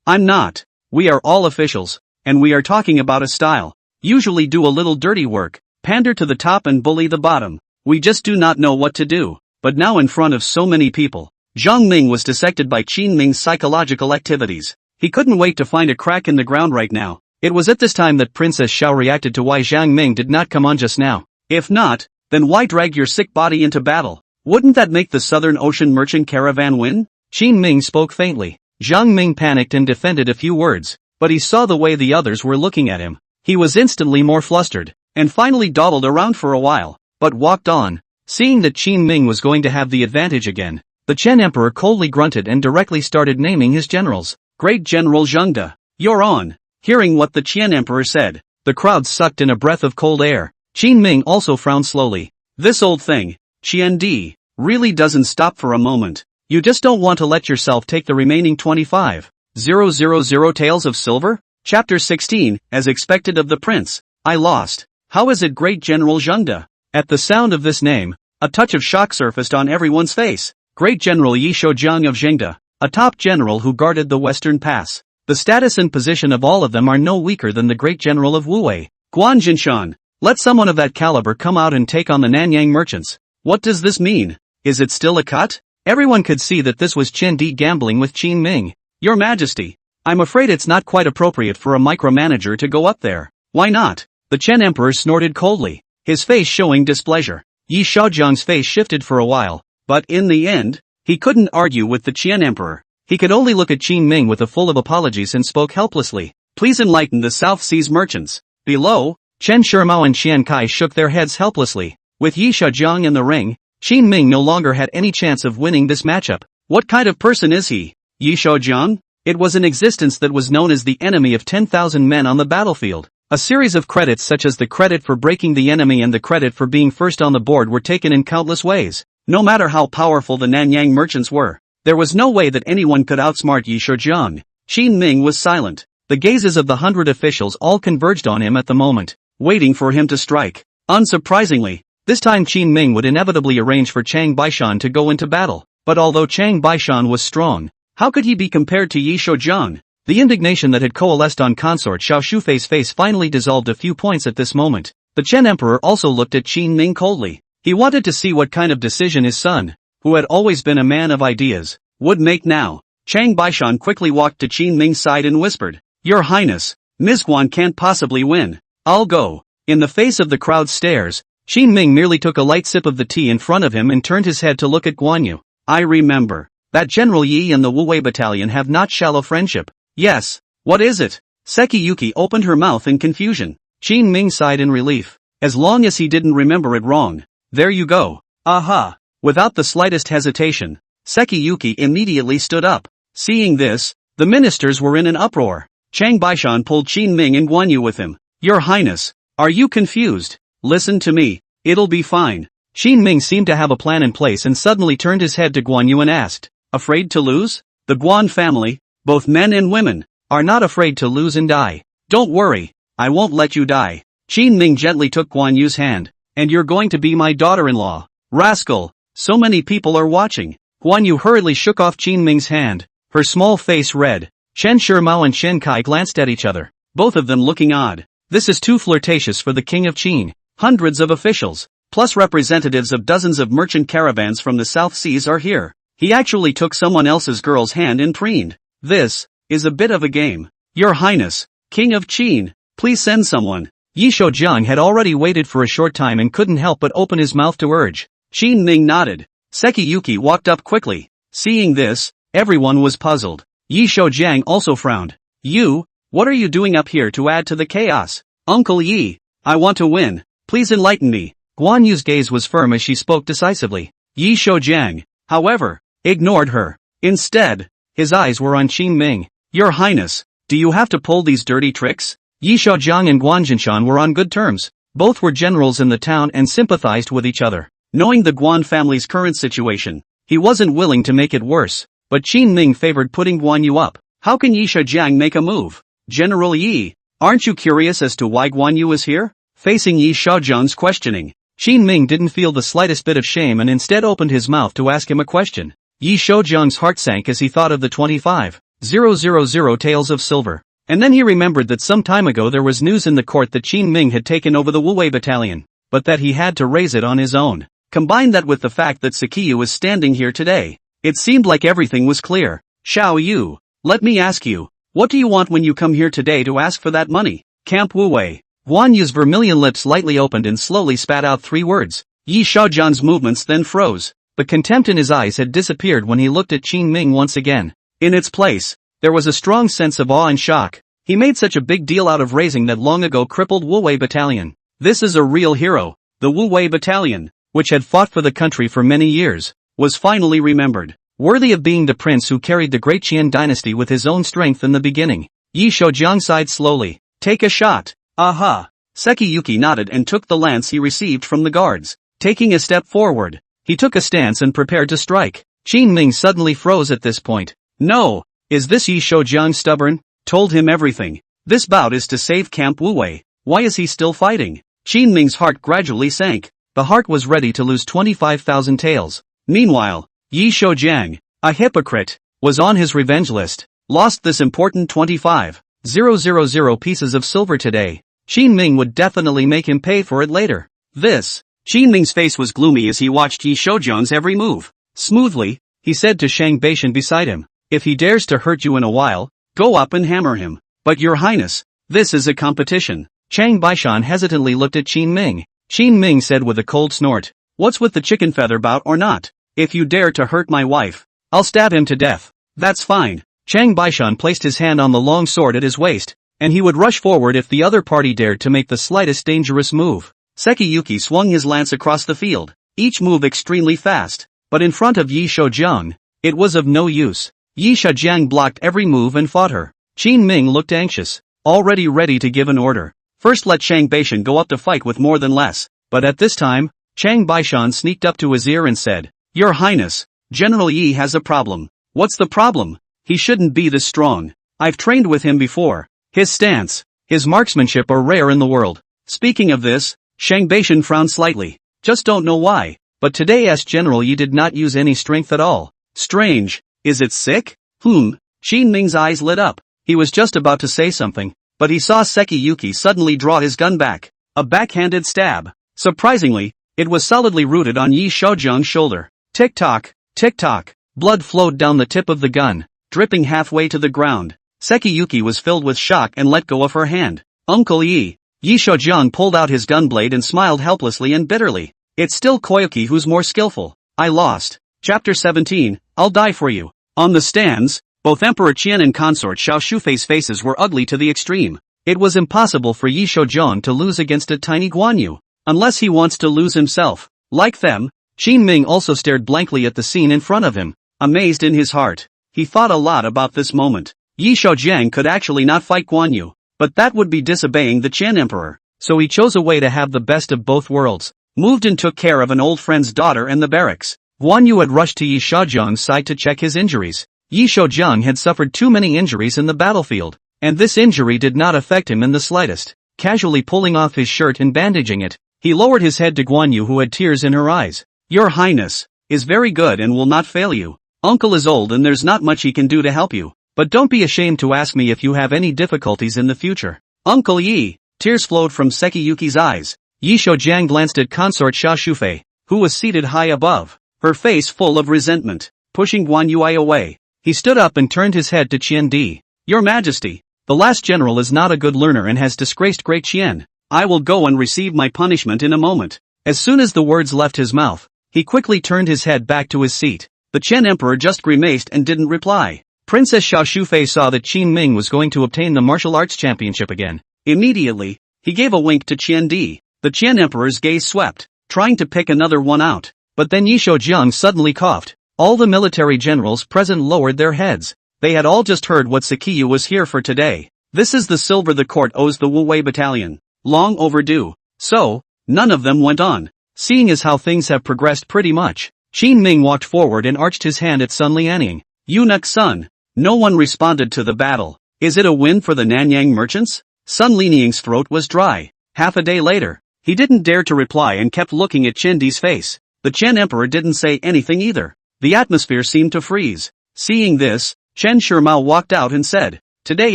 I'm not. We are all officials, and we are talking about a style. Usually do a little dirty work, pander to the top and bully the bottom. We just do not know what to do. But now in front of so many people, Zhang Ming was dissected by Qin Ming's psychological activities. He couldn't wait to find a crack in the ground right now. It was at this time that Princess Xiao reacted to why Zhang Ming did not come on just now. If not, then why drag your sick body into battle? Wouldn't that make the Southern Ocean merchant caravan win? Qin Ming spoke faintly. Zhang Ming panicked and defended a few words, but he saw the way the others were looking at him. He was instantly more flustered, and finally dawdled around for a while, but walked on. Seeing that Qin Ming was going to have the advantage again, the Chen Emperor coldly grunted and directly started naming his generals. Great General Zhengde, you're on. Hearing what the Qian Emperor said, the crowd sucked in a breath of cold air. Qin Ming also frowned slowly. This old thing, Qian Di, really doesn't stop for a moment. You just don't want to let yourself take the remaining 25,000 taels of silver? Chapter 16, As expected of the prince, I lost. How is it Great General Zhengde? At the sound of this name, a touch of shock surfaced on everyone's face. Great General Yi Shoujiang of Zhengde, a top general who guarded the Western Pass. The status and position of all of them are no weaker than the Great General of Wuwei. Guan Jinshan, let someone of that caliber come out and take on the Nanyang merchants. What does this mean? Is it still a cut? Everyone could see that this was Chen Di gambling with Qin Ming. Your Majesty, I'm afraid it's not quite appropriate for a micromanager to go up there. Why not? The Chen Emperor snorted coldly, his face showing displeasure. Yi Shaojiang's face shifted for a while, but in the end, he couldn't argue with the Qian Emperor. He could only look at Qin Ming with a full of apologies and spoke helplessly. Please enlighten the South Seas merchants. Below, Chen Shimao and Qian Kai shook their heads helplessly. With Yi Shaojiang in the ring, Qin Ming no longer had any chance of winning this matchup. What kind of person is he? Yi Shaojiang? It was an existence that was known as the enemy of 10,000 men on the battlefield. A series of credits such as the credit for breaking the enemy and the credit for being first on the board were taken in countless ways. No matter how powerful the Nanyang merchants were, there was no way that anyone could outsmart Yi Shaojiang. Qin Ming was silent. The gazes of the 100 officials all converged on him at the moment, waiting for him to strike. Unsurprisingly, this time Qin Ming would inevitably arrange for Chang Baishan to go into battle. But although Chang Baishan was strong, how could he be compared to Yi Shaojiang? The indignation that had coalesced on consort Xiao Shufei's face finally dissolved a few points at this moment. The Chen Emperor also looked at Qin Ming coldly. He wanted to see what kind of decision his son, who had always been a man of ideas, would make now. Chang Baishan quickly walked to Qin Ming's side and whispered, "Your Highness, Ms. Guan can't possibly win. I'll go." In the face of the crowd's stares, Qin Ming merely took a light sip of the tea in front of him and turned his head to look at Guan Yu. "I remember. That General Yi and the Wu-Wei battalion have not shallow friendship." "Yes. What is it?" Seki Yuki opened her mouth in confusion. Qin Ming sighed in relief. As long as he didn't remember it wrong. "There you go." "Aha." Without the slightest hesitation, Seki Yuki immediately stood up. Seeing this, the ministers were in an uproar. Chang Baishan pulled Qin Ming and Guan Yu with him. "Your Highness, are you confused? Listen to me. It'll be fine." Qin Ming seemed to have a plan in place and suddenly turned his head to Guan Yu and asked, "Afraid to lose?" "The Guan family, both men and women, are not afraid to lose and die. Don't worry, I won't let you die." Qin Ming gently took Guan Yu's hand. "And you're going to be my daughter-in-law." "Rascal, so many people are watching." Guan Yu hurriedly shook off Qin Ming's hand, her small face red. Chen Shimao and Qian Kai glanced at each other, both of them looking odd. This is too flirtatious for the king of Qin. Hundreds of officials, plus representatives of dozens of merchant caravans from the South Seas are here. He actually took someone else's girl's hand and preened. This is a bit of a game. "Your Highness, King of Qin, please send someone." Yi Shaojiang had already waited for a short time and couldn't help but open his mouth to urge. Qin Ming nodded. Seki Yuki walked up quickly. Seeing this, everyone was puzzled. Yi Shaojiang also frowned. "You, what are you doing up here to add to the chaos?" "Uncle Yi, I want to win. Please enlighten me." Guan Yu's gaze was firm as she spoke decisively. Yi Shaojiang, however, ignored her. Instead, his eyes were on Qin Ming. "Your Highness, do you have to pull these dirty tricks?" Yi Shaojiang and Guan Jinshan were on good terms. Both were generals in the town and sympathized with each other. Knowing the Guan family's current situation, he wasn't willing to make it worse. But Qin Ming favored putting Guan Yu up. How can Yi Shaojiang make a move? "General Yi, aren't you curious as to why Guan Yu is here?" Facing Yi Shaojiang's questioning, Qin Ming didn't feel the slightest bit of shame and instead opened his mouth to ask him a question. Yi Shaojiang's heart sank as he thought of the 25,000 taels of silver. And then he remembered that some time ago there was news in the court that Qin Ming had taken over the Wu-Wei battalion, but that he had to raise it on his own. Combine that with the fact that Sakiyu was standing here today. It seemed like everything was clear. "Xiao Yu, let me ask you, what do you want when you come here today to ask for that money?" "Camp Wu-Wei." Guan Yu's vermilion lips lightly opened and slowly spat out 3 words. Yi Shaojiang's movements then froze, but contempt in his eyes had disappeared when he looked at Qin Ming once again. In its place, there was a strong sense of awe and shock. He made such a big deal out of raising that long ago crippled Wu-Wei battalion. This is a real hero. The Wu-Wei battalion, which had fought for the country for many years, was finally remembered. Worthy of being the prince who carried the great Qian dynasty with his own strength in the beginning. Yi Shaojiang sighed slowly. "Take a shot." "Aha." Seki Yuki nodded and took the lance he received from the guards. Taking a step forward, he took a stance and prepared to strike. Qin Ming suddenly froze at this point. "No, is this Yi Shaojiang stubborn?" "Told him everything. This bout is to save Camp Wu-Wei. Why is he still fighting?" Qin Ming's heart gradually sank. The heart was ready to lose 25,000 taels. Meanwhile, Yi Shaojiang, a hypocrite, was on his revenge list. Lost this important 25,000 pieces of silver today. Qin Ming would definitely make him pay for it later. Qin Ming's face was gloomy as he watched Yi Shaojiang's every move. Smoothly, he said to Shang Baishan beside him, "If he dares to hurt you in a while, go up and hammer him." "But your highness, this is a competition." Chang Baishan hesitantly looked at Qin Ming. Qin Ming said with a cold snort, "What's with the chicken feather bout or not? If you dare to hurt my wife, I'll stab him to death." "That's fine." Chang Baishan placed his hand on the long sword at his waist, and he would rush forward if the other party dared to make the slightest dangerous move. Sekiyuki swung his lance across the field, each move extremely fast, but in front of Yi Shoujiang, it was of no use. Yi Shoujiang blocked every move and fought her. Qin Ming looked anxious, already ready to give an order. First let Chang Baishan go up to fight with more than less, but at this time, Chang Baishan sneaked up to his ear and said, "Your Highness, General Yi has a problem." "What's the problem? He shouldn't be this strong. I've trained with him before. His stance, his marksmanship are rare in the world." Speaking of this, Chang Baishan frowned slightly. "Just don't know why, but today's General Yi did not use any strength at all. Strange, is it sick?" Qin Ming's eyes lit up. He was just about to say something, but he saw Sekiyuki suddenly draw his gun back. A backhanded stab. Surprisingly, it was solidly rooted on Yi Shoujiang's shoulder. Tick-tock, tick-tock. Blood flowed down the tip of the gun, dripping halfway to the ground. Sekiyuki was filled with shock and let go of her hand. "Uncle Yi." Yi Shoujiang pulled out his gunblade and smiled helplessly and bitterly. "It's still Koyuki who's more skillful. I lost." Chapter 17, I'll die for you. On the stands, both Emperor Qian and consort Xiao Shufei's faces were ugly to the extreme. It was impossible for Yi Shoujiang to lose against a tiny Guan Yu, unless he wants to lose himself. Like them, Qin Ming also stared blankly at the scene in front of him, amazed in his heart. He thought a lot about this moment. Yi Shoujiang could actually not fight Guan Yu, but that would be disobeying the Qian Emperor, so he chose a way to have the best of both worlds. Moved and took care of an old friend's daughter and the barracks. Guan Yu had rushed to Yi Shoujiang's side to check his injuries. Yi Shoujiang had suffered too many injuries in the battlefield, and this injury did not affect him in the slightest. Casually pulling off his shirt and bandaging it, he lowered his head to Guan Yu, who had tears in her eyes. "Your Highness is very good and will not fail you. Uncle is old and there's not much he can do to help you, but don't be ashamed to ask me if you have any difficulties in the future." "Uncle Yi." Tears flowed from Sekiyuki's eyes. Yi Shoujiang glanced at consort Xiao Shufei, who was seated high above, her face full of resentment. Pushing Guan Yu away, he stood up and turned his head to Qian Di. "Your Majesty, the last general is not a good learner and has disgraced Great Qian. I will go and receive my punishment in a moment." As soon as the words left his mouth, he quickly turned his head back to his seat. The Qian Emperor just grimaced and didn't reply. Princess Xiao Shufei saw that Qin Ming was going to obtain the martial arts championship again. Immediately, he gave a wink to Qian Di. The Qian Emperor's gaze swept, trying to pick another one out. But then Yi Shoujiang suddenly coughed. All the military generals present lowered their heads. They had all just heard what Sekiyu was here for today. This is the silver the court owes the Wu Wei battalion. Long overdue. So, none of them went on. Seeing as how things have progressed pretty much, Qin Ming walked forward and arched his hand at Sun Lianying. "Eunuch Sun." No one responded to the battle. "Is it a win for the Nanyang merchants?" Sun Lianying's throat was dry. Half a day later, he didn't dare to reply and kept looking at Qian Di's face. The Qian Emperor didn't say anything either. The atmosphere seemed to freeze. Seeing this, Chen Shimao walked out and said, "Today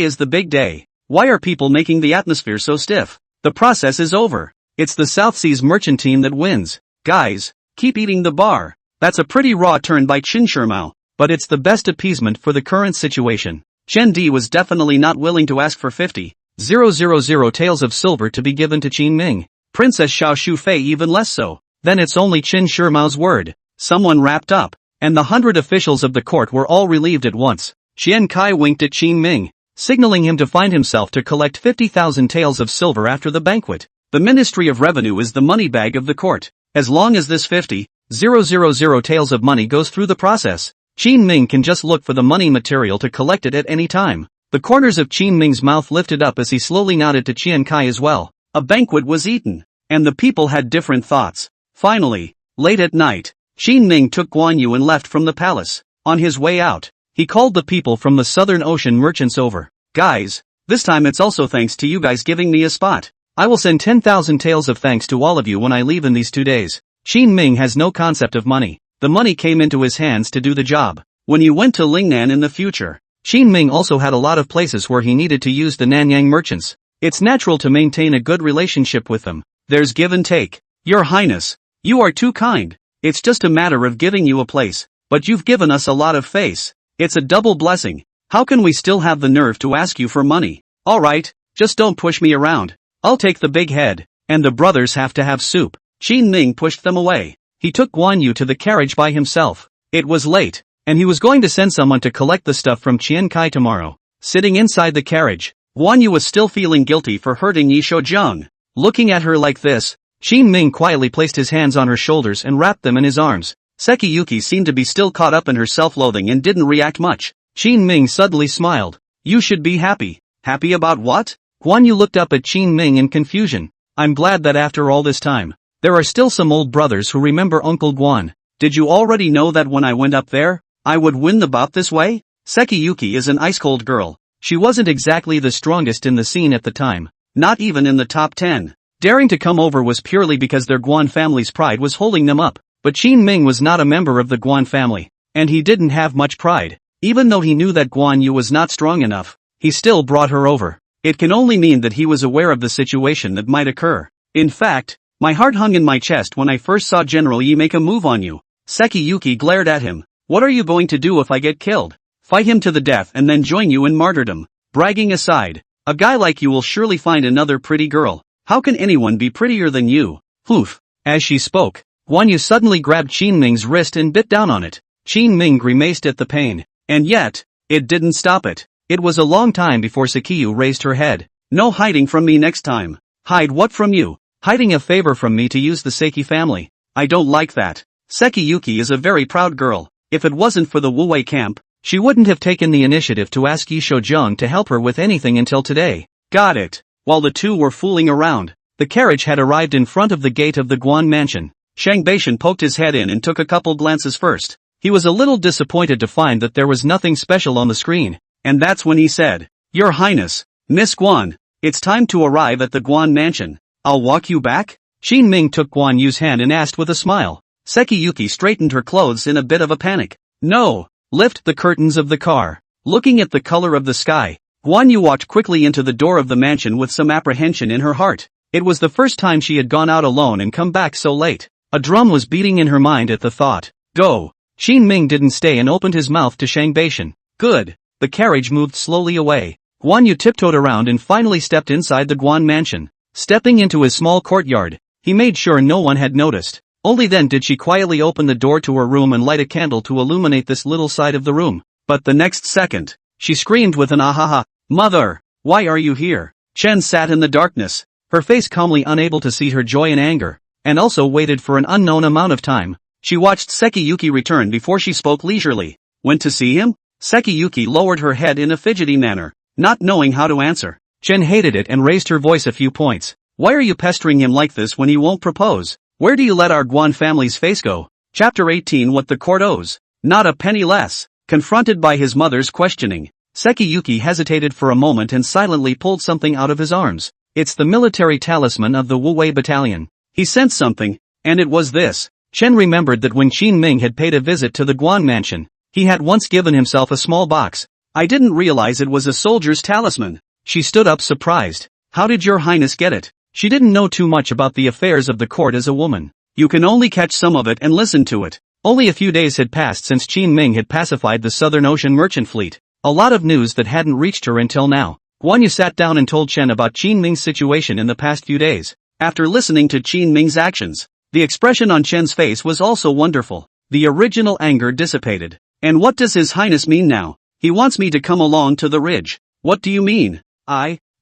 is the big day. Why are people making the atmosphere so stiff? The process is over. It's the South Seas merchant team that wins. Guys, keep eating the bar." That's a pretty raw turn by Chen Shimao, but it's the best appeasement for the current situation. Chen Di was definitely not willing to ask for 50,000 taels of silver to be given to Qin Ming. Princess Xiao Shufei even less so. Then it's only Chen Shimao's word. Someone wrapped up, and the 100 officials of the court were all relieved at once. Qian Kai winked at Qin Ming, signaling him to find himself to collect 50,000 taels of silver after the banquet. The Ministry of Revenue is the money bag of the court. As long as this 50,000 taels of money goes through the process, Qin Ming can just look for the money material to collect it at any time. The corners of Qin Ming's mouth lifted up as he slowly nodded to Qian Kai as well. A banquet was eaten, and the people had different thoughts. Finally, late at night, Qin Ming took Guan Yu and left from the palace. On his way out, he called the people from the Southern Ocean merchants over. "Guys, this time it's also thanks to you guys giving me a spot. I will send 10,000 taels of thanks to all of you when I leave in these 2 days." Qin Ming has no concept of money. The money came into his hands to do the job. When you went to Lingnan in the future, Qin Ming also had a lot of places where he needed to use the Nanyang merchants. It's natural to maintain a good relationship with them. There's give and take. "Your Highness, you are too kind. It's just a matter of giving you a place, but you've given us a lot of face. It's a double blessing. How can we still have the nerve to ask you for money? Alright, just don't push me around. I'll take the big head, and the brothers have to have soup." Qin Ming pushed them away. He took Guan Yu to the carriage by himself. It was late, and he was going to send someone to collect the stuff from Qian Kai tomorrow. Sitting inside the carriage, Guan Yu was still feeling guilty for hurting Yi Shoujeng. Looking at her like this, Qin Ming quietly placed his hands on her shoulders and wrapped them in his arms. Sekiyuki seemed to be still caught up in her self-loathing and didn't react much. Qin Ming suddenly smiled. You should be happy. Happy about what? Guan Yu looked up at Qin Ming in confusion. I'm glad that after all this time, there are still some old brothers who remember Uncle Guan. Did you already know that when I went up there, I would win the bout this way? Sekiyuki is an ice-cold girl. She wasn't exactly the strongest in the scene at the time, not even in the top 10. Daring to come over was purely because their Guan family's pride was holding them up. But Qin Ming was not a member of the Guan family, and he didn't have much pride. Even though he knew that Guan Yu was not strong enough, he still brought her over. It can only mean that he was aware of the situation that might occur. In fact, my heart hung in my chest when I first saw General Yi make a move on you. Sekiyuki glared at him. What are you going to do if I get killed? Fight him to the death and then join you in martyrdom. Bragging aside, a guy like you will surely find another pretty girl. How can anyone be prettier than you? Poof. As she spoke, Guan Yu suddenly grabbed Qin Ming's wrist and bit down on it. Qin Ming grimaced at the pain. And yet, it didn't stop it. It was a long time before Sekiyu raised her head. No hiding from me next time. Hide what from you? Hiding a favor from me to use the Seki family. I don't like that. Sekiyuki is a very proud girl. If it wasn't for the Wu Wei camp, she wouldn't have taken the initiative to ask Yi Shoujeng to help her with anything until today. Got it. While the two were fooling around, the carriage had arrived in front of the gate of the Guan mansion. Shang Beishan poked his head in and took a couple glances first. He was a little disappointed to find that there was nothing special on the screen, and that's when he said, Your Highness, Miss Guan, it's time to arrive at the Guan mansion. I'll walk you back? Qin Ming took Guan Yu's hand and asked with a smile. Sekiyuki straightened her clothes in a bit of a panic. No, lift the curtains of the car. Looking at the color of the sky, Guan Yu walked quickly into the door of the mansion with some apprehension in her heart. It was the first time she had gone out alone and come back so late. A drum was beating in her mind at the thought. Go. Qin Ming didn't stay and opened his mouth to Shang Beishan. Good. The carriage moved slowly away. Guan Yu tiptoed around and finally stepped inside the Guan mansion. Stepping into his small courtyard, he made sure no one had noticed. Only then did she quietly open the door to her room and light a candle to illuminate this little side of the room. But the next second, she screamed with an ahaha. Mother! Why are you here? Chen sat in the darkness, her face calmly unable to see her joy and anger, and also waited for an unknown amount of time. She watched Sekiyuki return before she spoke leisurely. Went to see him? Sekiyuki lowered her head in a fidgety manner, not knowing how to answer. Chen hated it and raised her voice a few points. Why are you pestering him like this when he won't propose? Where do you let our Guan family's face go? Chapter 18 What the court owes. Not a penny less. Confronted by his mother's questioning, Sekiyuki hesitated for a moment and silently pulled something out of his arms. It's the military talisman of the Wu Wei battalion. He sensed something, and it was this. Chen remembered that when Qin Ming had paid a visit to the Guan mansion, he had once given himself a small box. I didn't realize it was a soldier's talisman. She stood up surprised. How did your highness get it? She didn't know too much about the affairs of the court as a woman. You can only catch some of it and listen to it. Only a few days had passed since Qin Ming had pacified the Southern Ocean merchant fleet. A lot of news that hadn't reached her until now. Guan Yu sat down and told Chen about Qin Ming's situation in the past few days. After listening to Qin Ming's actions, the expression on Chen's face was also wonderful. The original anger dissipated. And what does his highness mean now? He wants me to come along to the ridge. What do you mean?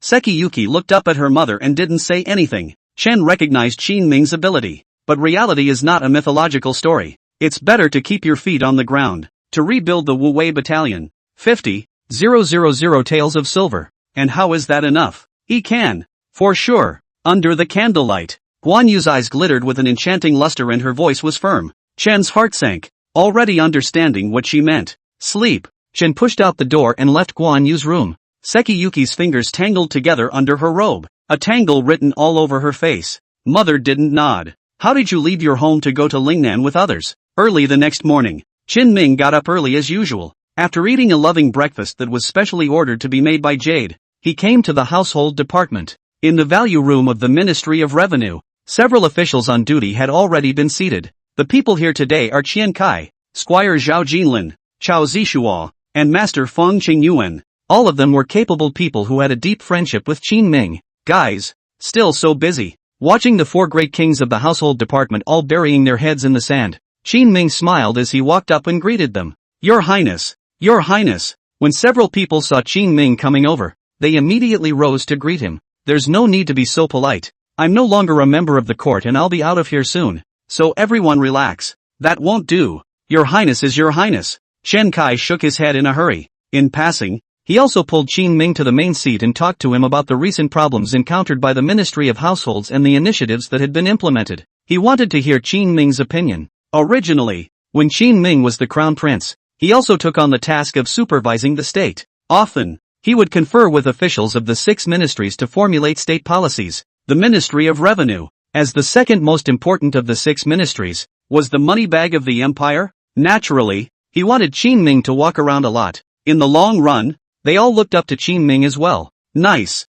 Sekiyuki looked up at her mother and didn't say anything. Chen recognized Qin Ming's ability. But reality is not a mythological story. It's better to keep your feet on the ground. To rebuild the Wu Wei battalion. 50,000 taels of silver. And how is that enough? He can. For sure. Under the candlelight. Guan Yu's eyes glittered with an enchanting luster and her voice was firm. Chen's heart sank, already understanding what she meant. Sleep. Chen pushed out the door and left Guan Yu's room. Sekiyuki's fingers tangled together under her robe, a tangle written all over her face. Mother didn't nod. How did you leave your home to go to Lingnan with others? Early the next morning, Qin Ming got up early as usual. After eating a loving breakfast that was specially ordered to be made by Jade, he came to the household department. In the value room of the Ministry of Revenue, several officials on duty had already been seated. The people here today are Qian Kai, Squire Zhao Jinlin, Chao Zishuo, and Master Feng Qingyuan. All of them were capable people who had a deep friendship with Qin Ming. Guys, still so busy. Watching the four great kings of the household department all burying their heads in the sand, Qin Ming smiled as he walked up and greeted them. Your Highness! Your Highness! When several people saw Qin Ming coming over, They immediately rose to greet him. There's no need to be so polite. I'm no longer a member of the court and I'll be out of here soon. So everyone relax. That won't do. Your Highness is your Highness. Chen Kai shook his head in a hurry. In passing, he also pulled Qin Ming to the main seat and talked to him about the recent problems encountered by the Ministry of Households and the initiatives that had been implemented. He wanted to hear Qin Ming's opinion. Originally, when Qin Ming was the crown prince, he also took on the task of supervising the state. Often, he would confer with officials of the 6 ministries to formulate state policies. The Ministry of Revenue, as the second most important of the 6 ministries, was the money bag of the empire. Naturally, he wanted Qin Ming to walk around a lot. In the long run, they all looked up to Qin Ming as well. Nice.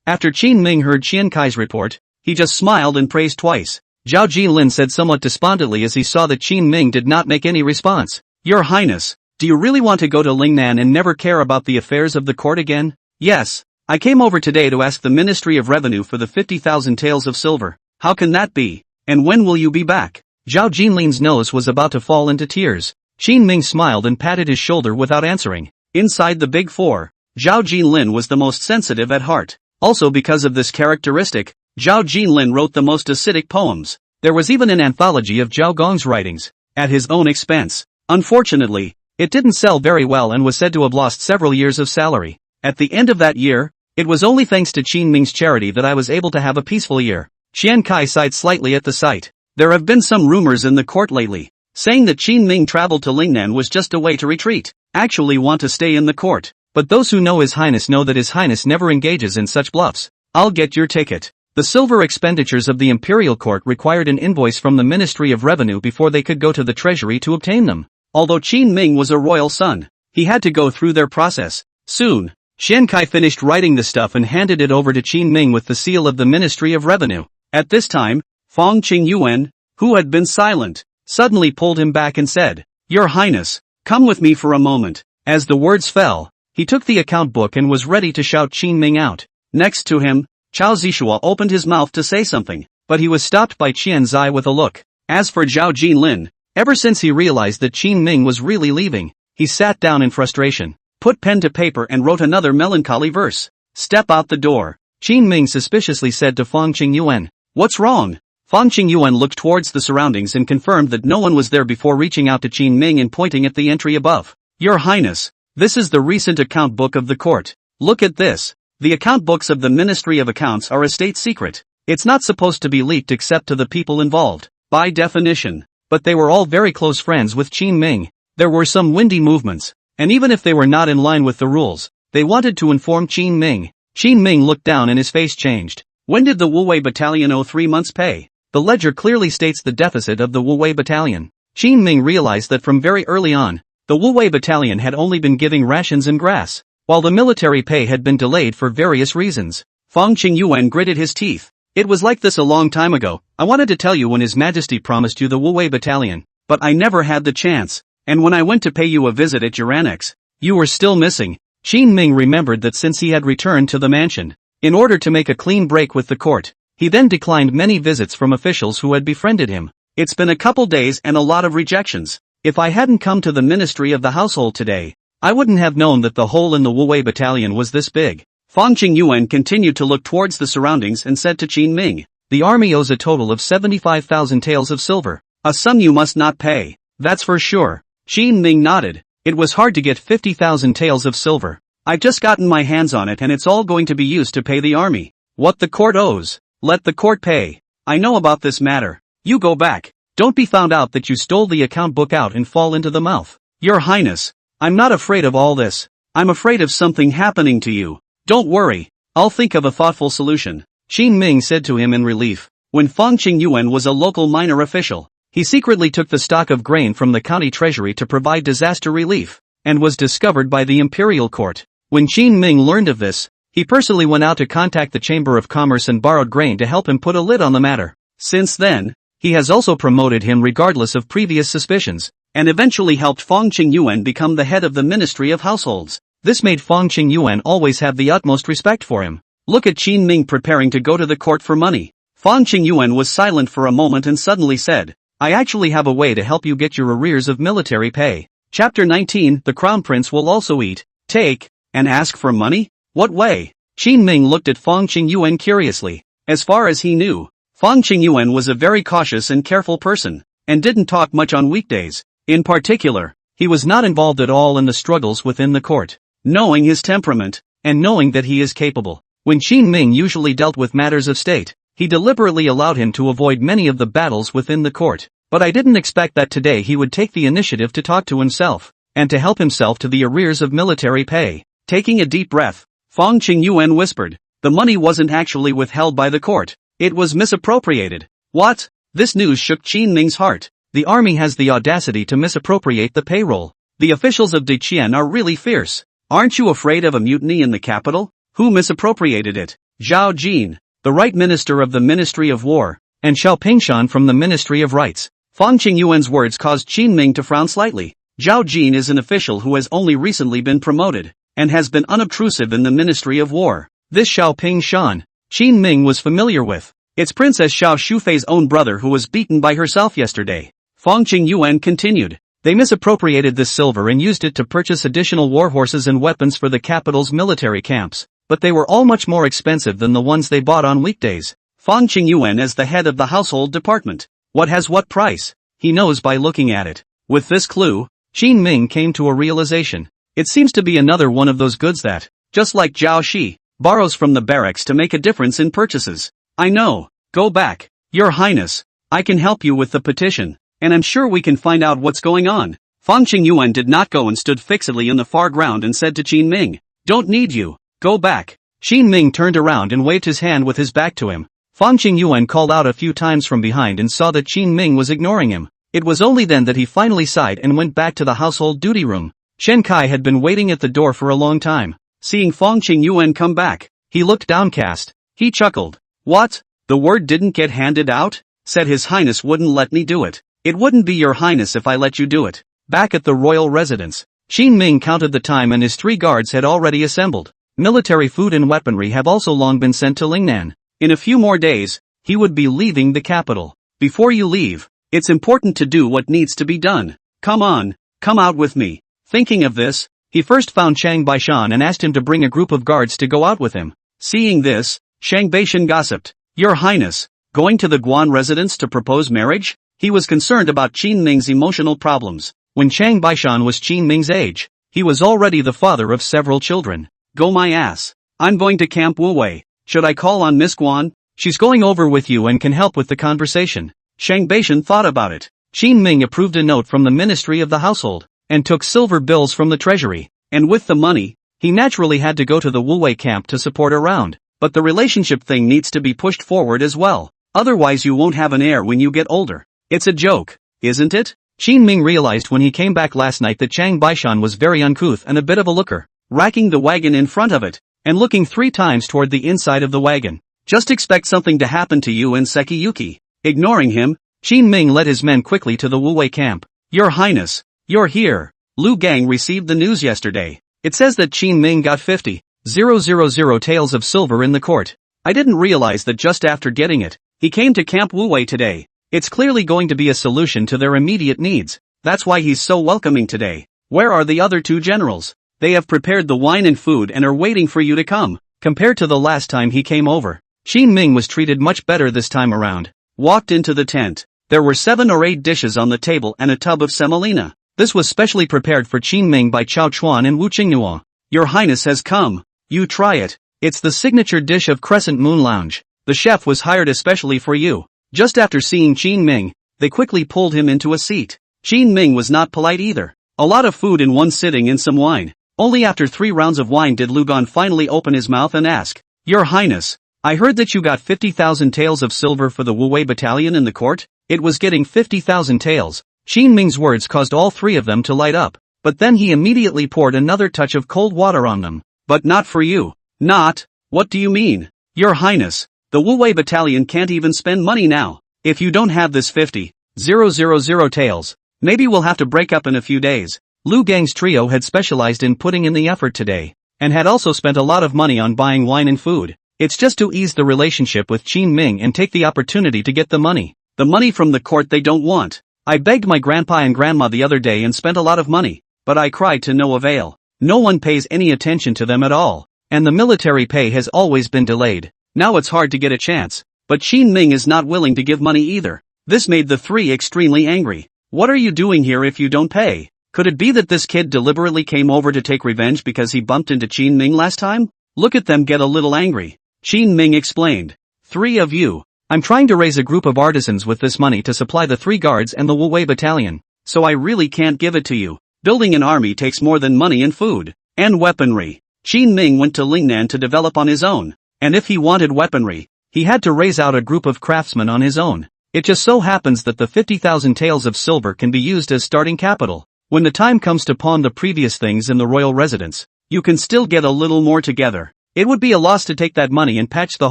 After Qin Ming heard Qian Kai's report, he just smiled and praised twice. Zhao Jilin said somewhat despondently as he saw that Qin Ming did not make any response. Your Highness, do you really want to go to Lingnan and never care about the affairs of the court again? Yes. I came over today to ask the Ministry of Revenue for the 50,000 taels of silver. How can that be? And when will you be back? Zhao Jinlin's nose was about to fall into tears. Qin Ming smiled and patted his shoulder without answering. Inside the Big Four, Zhao Jinlin was the most sensitive at heart. Also because of this characteristic, Zhao Jinlin wrote the most acidic poems. There was even an anthology of Zhao Gong's writings, at his own expense. Unfortunately, it didn't sell very well and was said to have lost several years of salary. At the end of that year, it was only thanks to Qin Ming's charity that I was able to have a peaceful year. Qian Kai sighed slightly at the sight. There have been some rumors in the court lately, saying that Qin Ming traveled to Lingnan was just a way to retreat, actually want to stay in the court. But those who know His Highness know that His Highness never engages in such bluffs. I'll get your ticket. The silver expenditures of the imperial court required an invoice from the Ministry of Revenue before they could go to the treasury to obtain them. Although Qin Ming was a royal son, he had to go through their process. Soon, Qian Kai finished writing the stuff and handed it over to Qin Ming with the seal of the Ministry of Revenue. At this time, Fong Qingyuan, who had been silent, suddenly pulled him back and said, Your Highness, come with me for a moment. As the words fell, he took the account book and was ready to shout Qin Ming out. Next to him, Chao Zishua opened his mouth to say something, but he was stopped by Qian Zai with a look. As for Zhao Jinlin, ever since he realized that Qin Ming was really leaving, he sat down in frustration, put pen to paper and wrote another melancholy verse. Step out the door, Qin Ming suspiciously said to Fong Qingyuan. What's wrong? Fong Qingyuan looked towards the surroundings and confirmed that no one was there before reaching out to Qin Ming and pointing at the entry above. Your Highness, this is the recent account book of the court. Look at this. The account books of the Ministry of Accounts are a state secret. It's not supposed to be leaked except to the people involved, by definition. But they were all very close friends with Qin Ming. There were some windy movements, and even if they were not in line with the rules, they wanted to inform Qin Ming. Qin Ming looked down and his face changed. When did the Wuwei Battalion owe 3 months' pay? The ledger clearly states the deficit of the Wuwei Battalion. Qin Ming realized that from very early on, the Wuwei Battalion had only been giving rations and grass, while the military pay had been delayed for various reasons. Fong Qingyuan gritted his teeth. It was like this a long time ago. I wanted to tell you when His Majesty promised you the Wuwei Battalion, but I never had the chance. And when I went to pay you a visit at your annex, you were still missing. Qin Ming remembered that since he had returned to the mansion, in order to make a clean break with the court, he then declined many visits from officials who had befriended him. It's been a couple days and a lot of rejections. If I hadn't come to the Ministry of the Household today, I wouldn't have known that the hole in the Wuwei Battalion was this big. Fong Qingyuan continued to look towards the surroundings and said to Qin Ming, The army owes a total of 75,000 taels of silver, a sum you must not pay. That's for sure. Qin Ming nodded. It was hard to get 50,000 taels of silver. I've just gotten my hands on it and it's all going to be used to pay the army. What the court owes, let the court pay. I know about this matter. You go back. Don't be found out that you stole the account book out and fall into the mouth. Your Highness, I'm not afraid of all this. I'm afraid of something happening to you. Don't worry. I'll think of a thoughtful solution. Qin Ming said to him in relief. When Fong Qingyuan was a local minor official, he secretly took the stock of grain from the county treasury to provide disaster relief, and was discovered by the imperial court. When Qin Ming learned of this, he personally went out to contact the Chamber of Commerce and borrowed grain to help him put a lid on the matter. Since then, he has also promoted him regardless of previous suspicions, and eventually helped Fong Qingyuan become the head of the Ministry of Households. This made Fong Qingyuan always have the utmost respect for him. Look at Qin Ming preparing to go to the court for money. Fong Qingyuan was silent for a moment and suddenly said, I actually have a way to help you get your arrears of military pay. Chapter 19 The Crown Prince will also eat, take, and ask for money? What way? Qin Ming looked at Fang Qingyuan curiously. As far as he knew, Fang Qingyuan was a very cautious and careful person, and didn't talk much on weekdays. In particular, he was not involved at all in the struggles within the court. Knowing his temperament, and knowing that he is capable, when Qin Ming usually dealt with matters of state, he deliberately allowed him to avoid many of the battles within the court. But I didn't expect that today he would take the initiative to talk to himself, and to help himself to the arrears of military pay. Taking a deep breath, Fang Qingyuan whispered, the money wasn't actually withheld by the court, it was misappropriated. What? This news shook Qin Ming's heart. The army has the audacity to misappropriate the payroll. The officials of Deqian are really fierce. Aren't you afraid of a mutiny in the capital? Who misappropriated it? Zhao Jin, the right minister of the Ministry of War, and Xiao Pingshan from the Ministry of Rights. Fang Qingyuan's words caused Qin Ming to frown slightly. Zhao Jin is an official who has only recently been promoted, and has been unobtrusive in the Ministry of War. This Xiao Pingshan, Qin Ming was familiar with. It's Princess Xiao Shufei's own brother who was beaten by herself yesterday. Fang Qingyuan continued. They misappropriated this silver and used it to purchase additional war horses and weapons for the capital's military camps, but they were all much more expensive than the ones they bought on weekdays. Fang Qingyuan as the head of the household department. What has what price? He knows by looking at it. With this clue, Qin Ming came to a realization. It seems to be another one of those goods that, just like Zhao Shi, borrows from the barracks to make a difference in purchases. I know. Go back. Your Highness. I can help you with the petition, and I'm sure we can find out what's going on. Fang Qingyuan did not go and stood fixedly in the far ground and said to Qin Ming, don't need you. Go back. Qin Ming turned around and waved his hand with his back to him. Fang Qingyuan called out a few times from behind and saw that Qin Ming was ignoring him. It was only then that he finally sighed and went back to the household duty room. Chen Kai had been waiting at the door for a long time. Seeing Fang Qingyuan come back, he looked downcast. He chuckled. What? The word didn't get handed out? Said His Highness wouldn't let me do it. It wouldn't be Your Highness if I let you do it. Back at the royal residence, Qin Ming counted the time and his 3 guards had already assembled. Military food and weaponry have also long been sent to Lingnan. In a few more days, he would be leaving the capital. Before you leave, it's important to do what needs to be done. Come on, come out with me. Thinking of this, he first found Chang Baishan and asked him to bring a group of guards to go out with him. Seeing this, Chang Baishan gossiped. Your Highness, going to the Guan residence to propose marriage? He was concerned about Qin Ming's emotional problems. When Chang Baishan was Qin Ming's age, he was already the father of several children. Go my ass. I'm going to Camp Wuwei. Should I call on Miss Guan? She's going over with you and can help with the conversation. Chang Baishan thought about it. Qin Ming approved a note from the Ministry of the Household, and took silver bills from the treasury. And with the money, he naturally had to go to the Wuwei camp to support around. But the relationship thing needs to be pushed forward as well. Otherwise you won't have an heir when you get older. It's a joke, isn't it? Qin Ming realized when he came back last night that Chang Baishan was very uncouth and a bit of a looker, racking the wagon in front of it, and looking 3 times toward the inside of the wagon. Just expect something to happen to you and Sekiyuki. Ignoring him, Qin Ming led his men quickly to the Wuwei camp. Your Highness, you're here. Lu Gang received the news yesterday. It says that Qin Ming got 50,000 taels of silver in the court. I didn't realize that just after getting it, he came to Camp Wuwei today. It's clearly going to be a solution to their immediate needs. That's why he's so welcoming today. Where are the other 2 generals? They have prepared the wine and food and are waiting for you to come. Compared to the last time he came over, Qin Ming was treated much better this time around. Walked into the tent. There were 7 or 8 dishes on the table and a tub of semolina. This was specially prepared for Qin Ming by Chao Chuan and Wu Qingnuo. Your Highness has come. You try it. It's the signature dish of Crescent Moon Lounge. The chef was hired especially for you. Just after seeing Qin Ming, they quickly pulled him into a seat. Qin Ming was not polite either. A lot of food in one sitting and some wine. Only after 3 rounds of wine did Lu Gan finally open his mouth and ask, Your Highness, I heard that you got 50,000 taels of silver for the Wuwei battalion in the court? It was getting 50,000 taels. Qin Ming's words caused all 3 of them to light up, but then he immediately poured another touch of cold water on them. But not for you. Not? What do you mean? Your Highness, the Wuwei battalion can't even spend money now. If you don't have this 50,000 taels, maybe we'll have to break up in a few days. Lu Gang's trio had specialized in putting in the effort today, and had also spent a lot of money on buying wine and food. It's just to ease the relationship with Qin Ming and take the opportunity to get the money. The money from the court they don't want. I begged my grandpa and grandma the other day and spent a lot of money, but I cried to no avail. No one pays any attention to them at all. and the military pay has always been delayed. Now it's hard to get a chance. But Qin Ming is not willing to give money either. This made the three extremely angry. What are you doing here if you don't pay? Could it be that this kid deliberately came over to take revenge because he bumped into Qin Ming last time? Look at them get a little angry. Qin Ming explained. Three of you. I'm trying to raise a group of artisans with this money to supply the 3 guards and the Wu battalion. So I really can't give it to you. Building an army takes more than money and food. And weaponry. Qin Ming went to Lingnan to develop on his own. And if he wanted weaponry, he had to raise out a group of craftsmen on his own. It just so happens that the 50,000 taels of silver can be used as starting capital. When the time comes to pawn the previous things in the royal residence, you can still get a little more together. It would be a loss to take that money and patch the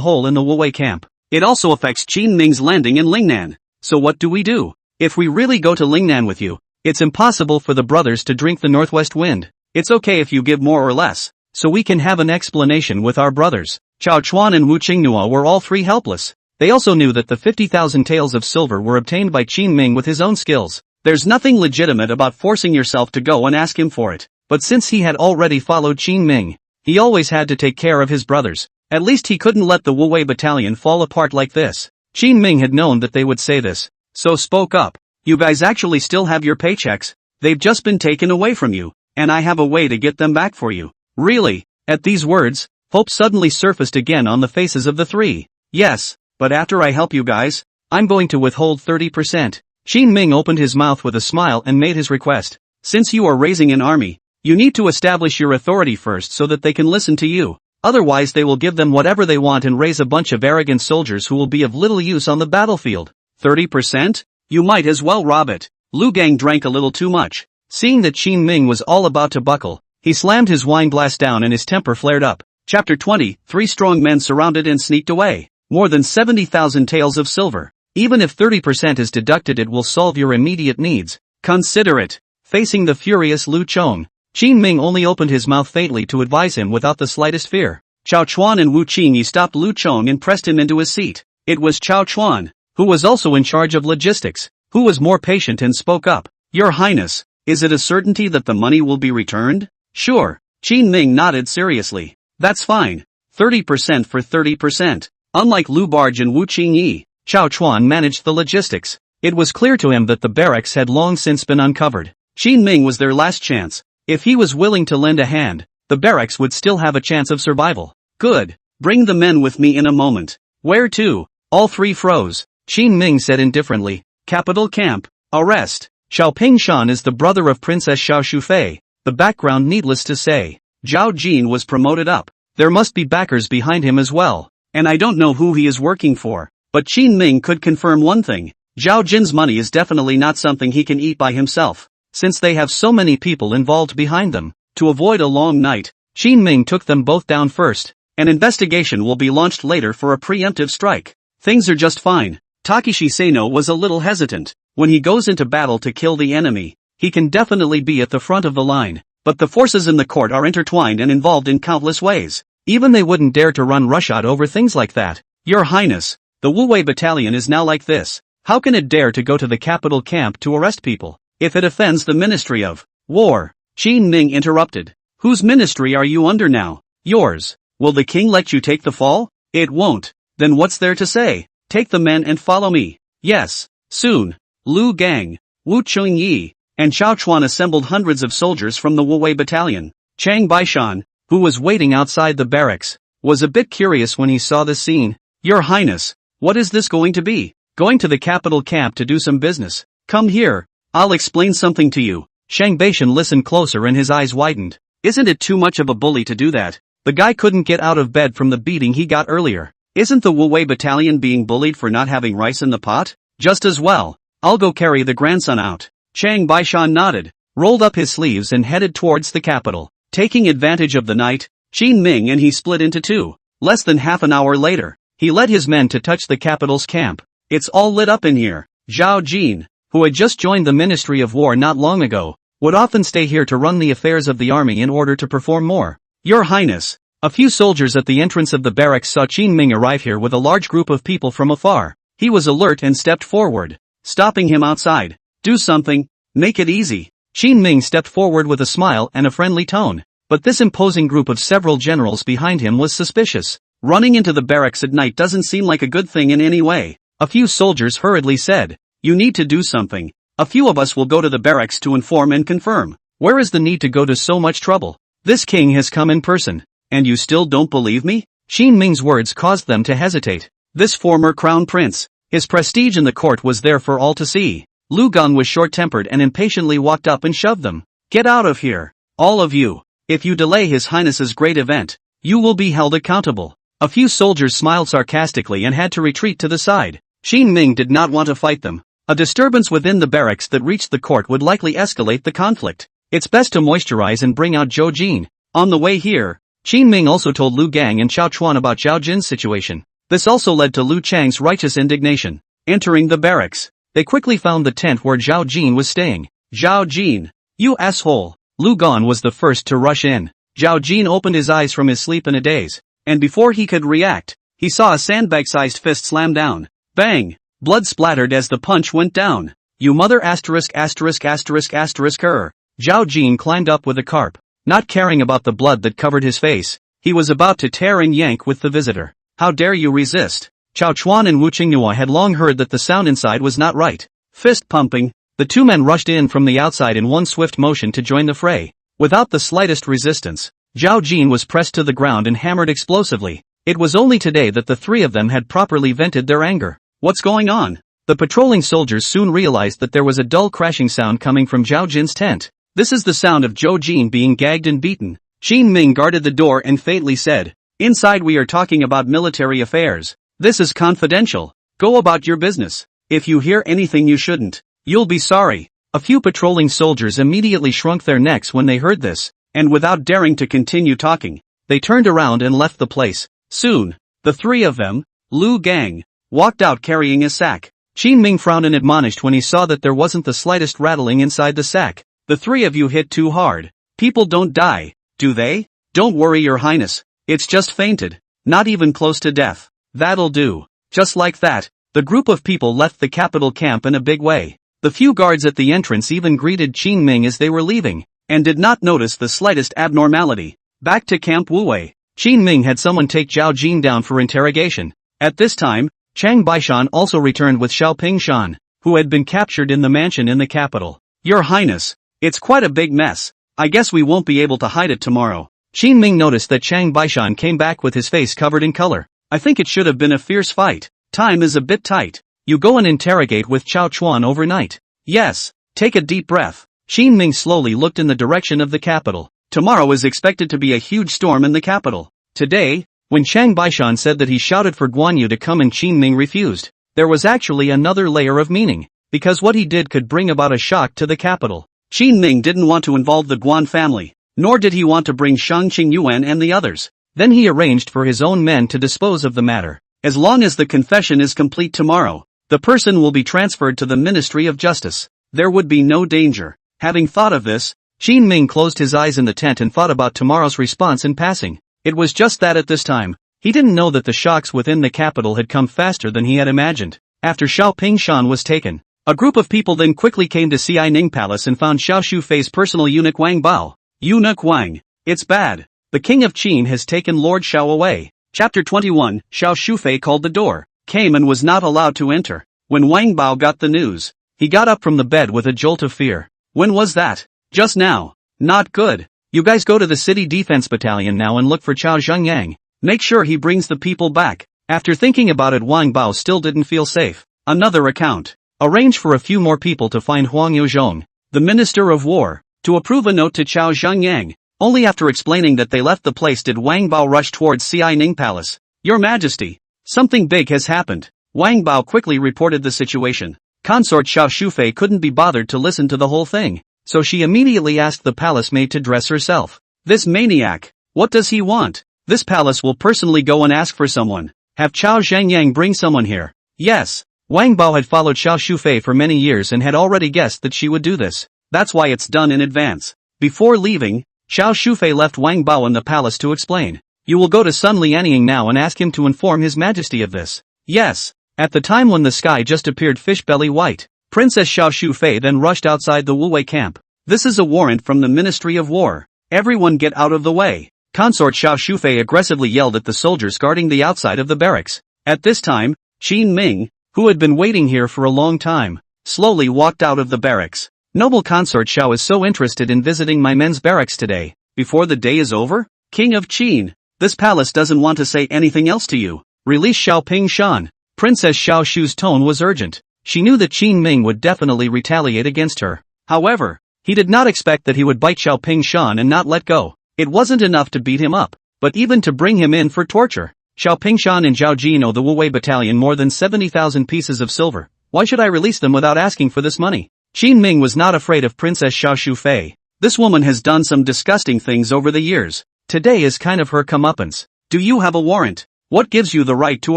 hole in the Wu camp. It also affects Qin Ming's landing in Lingnan. So what do we do? If we really go to Lingnan with you, it's impossible for the brothers to drink the northwest wind. It's okay if you give more or less, so we can have an explanation with our brothers. Chao Chuan and Wu Qingnua were all three helpless. They also knew that the 50,000 taels of silver were obtained by Qin Ming with his own skills. There's nothing legitimate about forcing yourself to go and ask him for it. But since he had already followed Qin Ming, he always had to take care of his brothers. At least he couldn't let the Wu battalion fall apart like this. Qin Ming had known that they would say this, so spoke up. You guys actually still have your paychecks. They've just been taken away from you, and I have a way to get them back for you. Really? At these words, hope suddenly surfaced again on the faces of the three. Yes, but after I help you guys, I'm going to withhold 30%. Qin Ming opened his mouth with a smile and made his request. Since you are raising an army, you need to establish your authority first so that they can listen to you. Otherwise they will give them whatever they want and raise a bunch of arrogant soldiers who will be of little use on the battlefield. 30%? You might as well rob it. Lu Gang drank a little too much. Seeing that Qin Ming was all about to buckle, he slammed his wine glass down and his temper flared up. Chapter 20, 3 strong men surrounded and sneaked away. More than 70,000 taels of silver. Even if 30% is deducted, it will solve your immediate needs. Consider it. Facing the furious Lu Chong, Qin Ming only opened his mouth faintly to advise him without the slightest fear. Chao Chuan and Wu Qingyi stopped Lu Chong and pressed him into his seat. It was Chao Chuan, who was also in charge of logistics, who was more patient and spoke up. Your Highness, is it a certainty that the money will be returned? Sure. Qin Ming nodded seriously. That's fine. 30% for 30%. Unlike Lu Barge and Wu Qingyi, Chao Chuan managed the logistics. It was clear to him that the barracks had long since been uncovered. Qin Ming was their last chance. If he was willing to lend a hand, the barracks would still have a chance of survival. Good. Bring the men with me in a moment. Where to? All three froze. Qin Ming said indifferently. Capital camp. Arrest. Xiao Pingshan is the brother of Princess Xiao Shufei. The background needless to say. Zhao Jin was promoted up. There must be backers behind him as well. And I don't know who he is working for. But Qin Ming could confirm one thing. Zhao Jin's money is definitely not something he can eat by himself, since they have so many people involved behind them. To avoid a long night, Qin Ming took them both down first. An investigation will be launched later for a preemptive strike. Things are just fine. Takeshi Seno was a little hesitant. When he goes into battle to kill the enemy, he can definitely be at the front of the line. But the forces in the court are intertwined and involved in countless ways. Even they wouldn't dare to run roughshod over things like that. Your Highness, the Wu battalion is now like this. How can it dare to go to the capital camp to arrest people, if it offends the Ministry of War? Qin Ming interrupted. Whose ministry are you under now? Yours. Will the king let you take the fall? It won't. Then what's there to say? Take the men and follow me. Yes. Soon. Lu Gang, Wu Qingyi, and Chao Chuan assembled hundreds of soldiers from the Wu battalion. Chang Baishan, who was waiting outside the barracks, was a bit curious when he saw this scene. Your Highness, what is this going to be? Going to the capital camp to do some business. Come here, I'll explain something to you. Chang Baishan listened closer and his eyes widened. Isn't it too much of a bully to do that? The guy couldn't get out of bed from the beating he got earlier. Isn't the Wu battalion being bullied for not having rice in the pot? Just as well. I'll go carry the grandson out. Chang Baishan nodded, rolled up his sleeves and headed towards the capital. Taking advantage of the night, Qin Ming and he split into two. Less than half an hour later, he led his men to touch the capital's camp. It's all lit up in here. Zhao Jin, who had just joined the Ministry of War not long ago, would often stay here to run the affairs of the army in order to perform more. Your Highness, a few soldiers at the entrance of the barracks saw Qin Ming arrive here with a large group of people from afar. He was alert and stepped forward, stopping him outside. Do something, make it easy. Qin Ming stepped forward with a smile and a friendly tone. but this imposing group of several generals behind him was suspicious. Running into the barracks at night doesn't seem like a good thing in any way. A few soldiers hurriedly said, "You need to do something. A few of us will go to the barracks to inform and confirm. Where is the need to go to so much trouble? This king has come in person. And you still don't believe me?" Qin Ming's words caused them to hesitate. This former crown prince, his prestige in the court was there for all to see. Lu Gan was short-tempered and impatiently walked up and shoved them. "Get out of here, all of you. If you delay His Highness's great event, you will be held accountable." A few soldiers smiled sarcastically and had to retreat to the side. Qin Ming did not want to fight them. A disturbance within the barracks that reached the court would likely escalate the conflict. It's best to moisturize and bring out Zhou Jin. On the way here, Qin Ming also told Lu Gang and Xiao Chuan about Zhao Jin's situation. This also led to Lu Chang's righteous indignation. Entering the barracks, they quickly found the tent where Zhao Jin was staying. "Zhao Jin, you asshole!" Lu Gan was the first to rush in. Zhao Jin opened his eyes from his sleep in a daze, and before he could react, he saw a sandbag-sized fist slam down. Bang! Blood splattered as the punch went down. "You mother asterisk asterisk asterisk asterisk her." Zhao Jin climbed up with a carp. Not caring about the blood that covered his face, he was about to tear and yank with the visitor. "How dare you resist?" Xiao Chuan and Wu Qinghua had long heard that the sound inside was not right. Fist pumping, the two men rushed in from the outside in one swift motion to join the fray. Without the slightest resistance, Zhao Jin was pressed to the ground and hammered explosively. It was only today that the three of them had properly vented their anger. "What's going on?" The patrolling soldiers soon realized that there was a dull crashing sound coming from Zhao Jin's tent. "This is the sound of Zhou Jin being gagged and beaten." Qin Ming guarded the door and faintly said, "Inside we are talking about military affairs. This is confidential. Go about your business. If you hear anything you shouldn't, you'll be sorry." A few patrolling soldiers immediately shrunk their necks when they heard this, and without daring to continue talking, they turned around and left the place. Soon, the three of them, Lu Gang, walked out carrying a sack. Qin Ming frowned and admonished when he saw that there wasn't the slightest rattling inside the sack. "The three of you hit too hard. People don't die, do they?" "Don't worry, Your Highness. It's just fainted. Not even close to death." "That'll do." Just like that, the group of people left the capital camp in a big way. The few guards at the entrance even greeted Qin Ming as they were leaving, and did not notice the slightest abnormality. Back to Camp Wuwei, Qin Ming had someone take Zhao Jin down for interrogation. At this time, Chang Baishan also returned with Xiao Pingshan, who had been captured in the mansion in the capital. "Your Highness, it's quite a big mess. I guess we won't be able to hide it tomorrow." Qin Ming noticed that Chang Baishan came back with his face covered in color. "I think it should have been a fierce fight. Time is a bit tight. You go and interrogate with Xiao Chuan overnight." "Yes." Take a deep breath. Qin Ming slowly looked in the direction of the capital. Tomorrow is expected to be a huge storm in the capital. Today, when Chang Baishan said that he shouted for Guan Yu to come and Qin Ming refused, there was actually another layer of meaning, because what he did could bring about a shock to the capital. Qin Ming didn't want to involve the Guan family, nor did he want to bring Shang Qingyuan and the others. Then he arranged for his own men to dispose of the matter. As long as the confession is complete tomorrow, the person will be transferred to the Ministry of Justice. There would be no danger. Having thought of this, Qin Ming closed his eyes in the tent and thought about tomorrow's response in passing. It was just that at this time, he didn't know that the shocks within the capital had come faster than he had imagined. After Xiao Pingshan was taken, a group of people then quickly came to Xianing Palace and found Xiao Shufei's personal eunuch Wang Bao. "Eunuch Wang, it's bad. The king of Qin has taken Lord Xiao away." Chapter 21, Xiao Shufei called the door, came and was not allowed to enter. When Wang Bao got the news, he got up from the bed with a jolt of fear. "When was that?" "Just now." "Not good. You guys go to the city defense battalion now and look for Chao Zhengyang. Make sure he brings the people back." After thinking about it, Wang Bao still didn't feel safe. Another account. Arrange for a few more people to find Huang Yuzhong, the Minister of War, to approve a note to Chao Zhengyang. Only after explaining that they left the place did Wang Bao rush towards Xianing Palace. "Your Majesty, something big has happened." Wang Bao quickly reported the situation. Consort Xiao Shufei couldn't be bothered to listen to the whole thing, so she immediately asked the palace maid to dress herself. "This maniac, what does he want? This palace will personally go and ask for someone. Have Chao Zhengyang bring someone here." "Yes." Wang Bao had followed Xiao Shufei for many years and had already guessed that she would do this. That's why it's done in advance. Before leaving, Xiao Shufei left Wang Bao in the palace to explain. "You will go to Sun Lianying now and ask him to inform His Majesty of this." "Yes." At the time when the sky just appeared fish belly white, Princess Xiao Shufei then rushed outside the Wuwei camp. "This is a warrant from the Ministry of War. Everyone get out of the way. Consort Xiao Shufei aggressively yelled at the soldiers guarding the outside of the barracks. At this time, Qin Ming, who had been waiting here for a long time, slowly walked out of the barracks. Noble Consort Xiao is so interested in visiting my men's barracks today. Before the day is over? King of Qin, this palace doesn't want to say anything else to you. Release Xiao Ping Shan. Princess Xiao Shu's tone was urgent. She knew that Qin Ming would definitely retaliate against her. However, he did not expect that he would bite Xiao Ping Shan and not let go. It wasn't enough to beat him up, but even to bring him in for torture. Xiao Pingshan and Zhao Jin owe the Wu Wei battalion more than 70,000 pieces of silver. Why should I release them without asking for this money? Qin Ming was not afraid of Princess Xiao Shufei. This woman has done some disgusting things over the years. Today is kind of her comeuppance. Do you have a warrant? What gives you the right to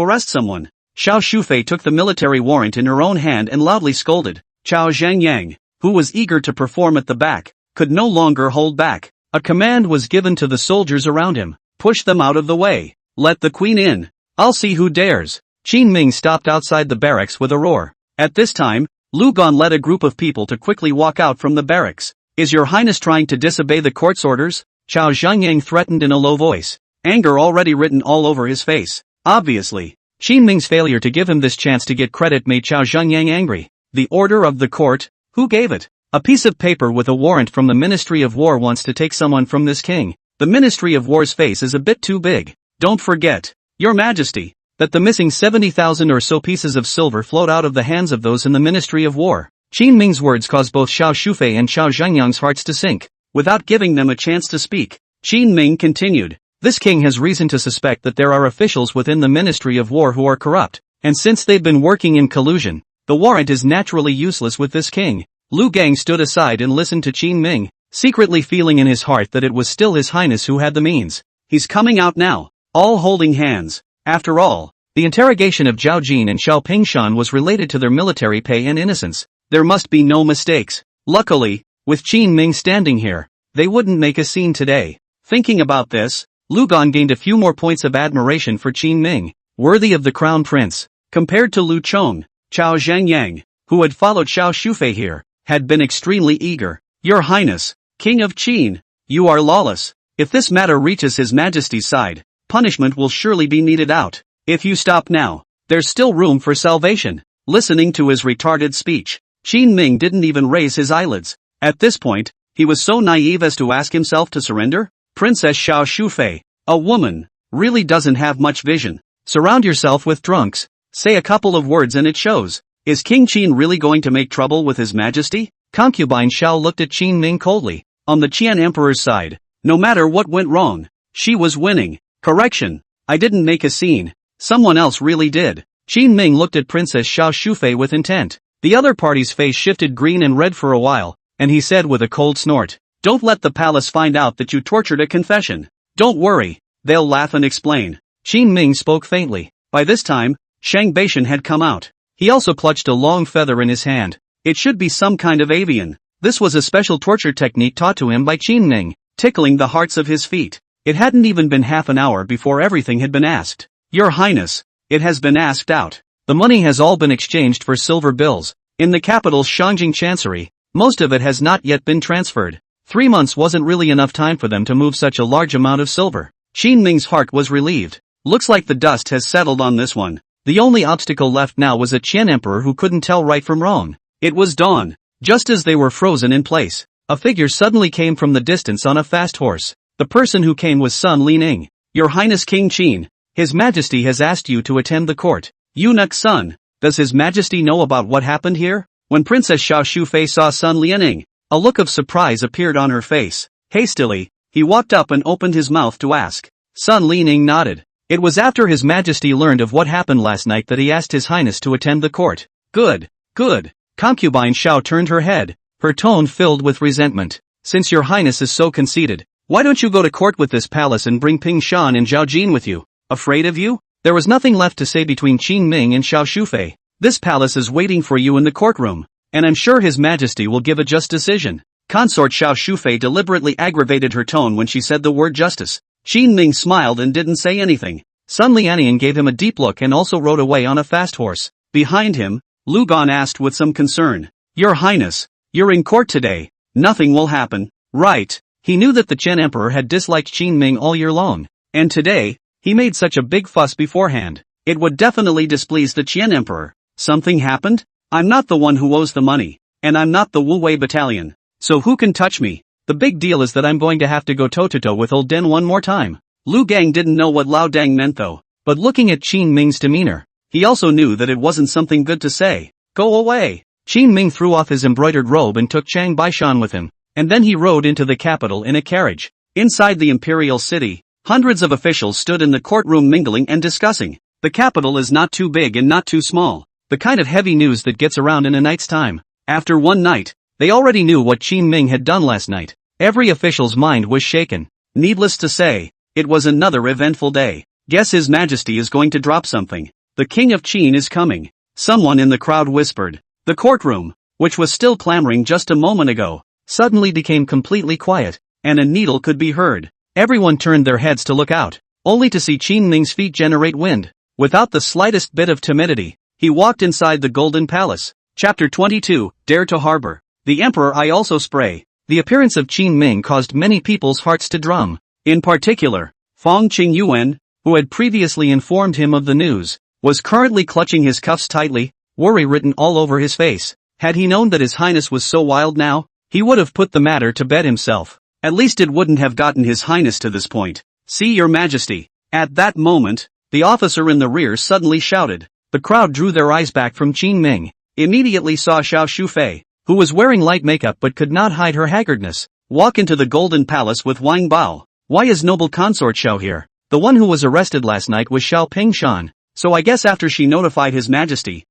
arrest someone? Xiao Shufei took the military warrant in her own hand and loudly scolded. Chao Zhangyang, who was eager to perform at the back, could no longer hold back. A command was given to the soldiers around him. Push them out of the way. Let the queen in. I'll see who dares. Qin Ming stopped outside the barracks with a roar. At this time, Lu Gan led a group of people to quickly walk out from the barracks. Is your highness trying to disobey the court's orders? Chao Zhangyang threatened in a low voice. Anger already written all over his face. Obviously, Qin Ming's failure to give him this chance to get credit made Chao Zhangyang angry. The order of the court? Who gave it? A piece of paper with a warrant from the Ministry of War wants to take someone from this king. The Ministry of War's face is a bit too big. Don't forget, Your Majesty, that the missing 70,000 or so pieces of silver flowed out of the hands of those in the Ministry of War. Qin Ming's words caused both Xiao Shufei and Chao Zhangyang's hearts to sink. Without giving them a chance to speak, Qin Ming continued. This king has reason to suspect that there are officials within the Ministry of War who are corrupt, and since they've been working in collusion, the warrant is naturally useless with this king. Lu Gang stood aside and listened to Qin Ming, secretly feeling in his heart that it was still his highness who had the means. He's coming out now, all holding hands. After all, the interrogation of Zhao Jin and Xiao Pingshan was related to their military pay and innocence. There must be no mistakes. Luckily, with Qin Ming standing here, they wouldn't make a scene today. Thinking about this, Lu Gan gained a few more points of admiration for Qin Ming, worthy of the crown prince. Compared to Lu Chong, Chao Zhangyang, who had followed Xiao Shufei here, had been extremely eager. Your Highness, King of Qin, you are lawless. If this matter reaches His Majesty's side, punishment will surely be meted out. If you stop now, there's still room for salvation. Listening to his retarded speech, Qin Ming didn't even raise his eyelids. At this point, he was so naive as to ask himself to surrender? Princess Xiao Shufei, a woman, really doesn't have much vision. Surround yourself with drunks. Say a couple of words and it shows. Is King Qin really going to make trouble with His Majesty? Concubine Xiao looked at Qin Ming coldly. On the Qian Emperor's side, no matter what went wrong, she was winning. Correction, I didn't make a scene. Someone else really did. Qin Ming looked at Princess Xiao Shufei with intent. The other party's face shifted green and red for a while, and he said with a cold snort, don't let the palace find out that you tortured a confession. Don't worry, they'll laugh and explain. Qin Ming spoke faintly. By this time, Shang Beishan had come out. He also clutched a long feather in his hand. It should be some kind of avian. This was a special torture technique taught to him by Qin Ming, tickling the hearts of his feet. It hadn't even been half an hour before everything had been asked. Your Highness, it has been asked out. The money has all been exchanged for silver bills. In the capital's Shangjing Chancery, most of it has not yet been transferred. 3 months wasn't really enough time for them to move such a large amount of silver. Qin Ming's heart was relieved. Looks like the dust has settled on this one. The only obstacle left now was a Qian emperor who couldn't tell right from wrong. It was dawn. Just as they were frozen in place, a figure suddenly came from the distance on a fast horse. The person who came was Sun Lining. Your Highness King Qin, His Majesty has asked you to attend the court. Eunuch Sun, does His Majesty know about what happened here? When Princess Xiao Shufei saw Sun Lining, a look of surprise appeared on her face. Hastily, he walked up and opened his mouth to ask. Sun Lining nodded. It was after His Majesty learned of what happened last night that he asked His Highness to attend the court. Good, good. Concubine Xiao turned her head, her tone filled with resentment. Since your Highness is so conceited, why don't you go to court with this palace and bring Ping Shan and Zhao Jin with you? Afraid of you? There was nothing left to say between Qin Ming and Xiao Shufei. This palace is waiting for you in the courtroom, and I'm sure His Majesty will give a just decision. Consort Xiao Shufei deliberately aggravated her tone when she said the word justice. Qin Ming smiled and didn't say anything. Sun Lianian gave him a deep look and also rode away on a fast horse. Behind him, Lu Gan asked with some concern. Your Highness, you're in court today. Nothing will happen, right? He knew that the Chen Emperor had disliked Qin Ming all year long, and today, he made such a big fuss beforehand. It would definitely displease the Qian Emperor. Something happened? I'm not the one who owes the money, and I'm not the Wu Wei battalion. So who can touch me? The big deal is that I'm going to have to go toe-to-toe with old Den one more time. Lu Gang didn't know what Lao Dang meant though, but looking at Qin Ming's demeanor, he also knew that it wasn't something good to say. Go away! Qin Ming threw off his embroidered robe and took Chang Baishan with him, and then he rode into the capital in a carriage. Inside the imperial city, hundreds of officials stood in the courtroom mingling and discussing. The capital is not too big and not too small, the kind of heavy news that gets around in a night's time. After one night, they already knew what Qin Ming had done last night. Every official's mind was shaken. Needless to say, it was another eventful day. Guess His Majesty is going to drop something. The King of Qin is coming. Someone in the crowd whispered. The courtroom, which was still clamoring just a moment ago, suddenly became completely quiet, and a needle could be heard. Everyone turned their heads to look out, only to see Qin Ming's feet generate wind. Without the slightest bit of timidity, he walked inside the Golden Palace. Chapter 22, Dare to Harbor. The Emperor I also spray. The appearance of Qin Ming caused many people's hearts to drum. In particular, Fong Qingyuan, who had previously informed him of the news, was currently clutching his cuffs tightly, worry written all over his face. Had he known that His Highness was so wild now, he would have put the matter to bed himself. At least it wouldn't have gotten His Highness to this point. See Your Majesty. At that moment, the officer in the rear suddenly shouted. The crowd drew their eyes back from Qin Ming, immediately saw Xiao Shufei, who was wearing light makeup but could not hide her haggardness, walk into the Golden Palace with Wang Bao. Why is noble consort Xiao here? The one who was arrested last night was Xiao Pingshan, so I guess after she notified His Majesty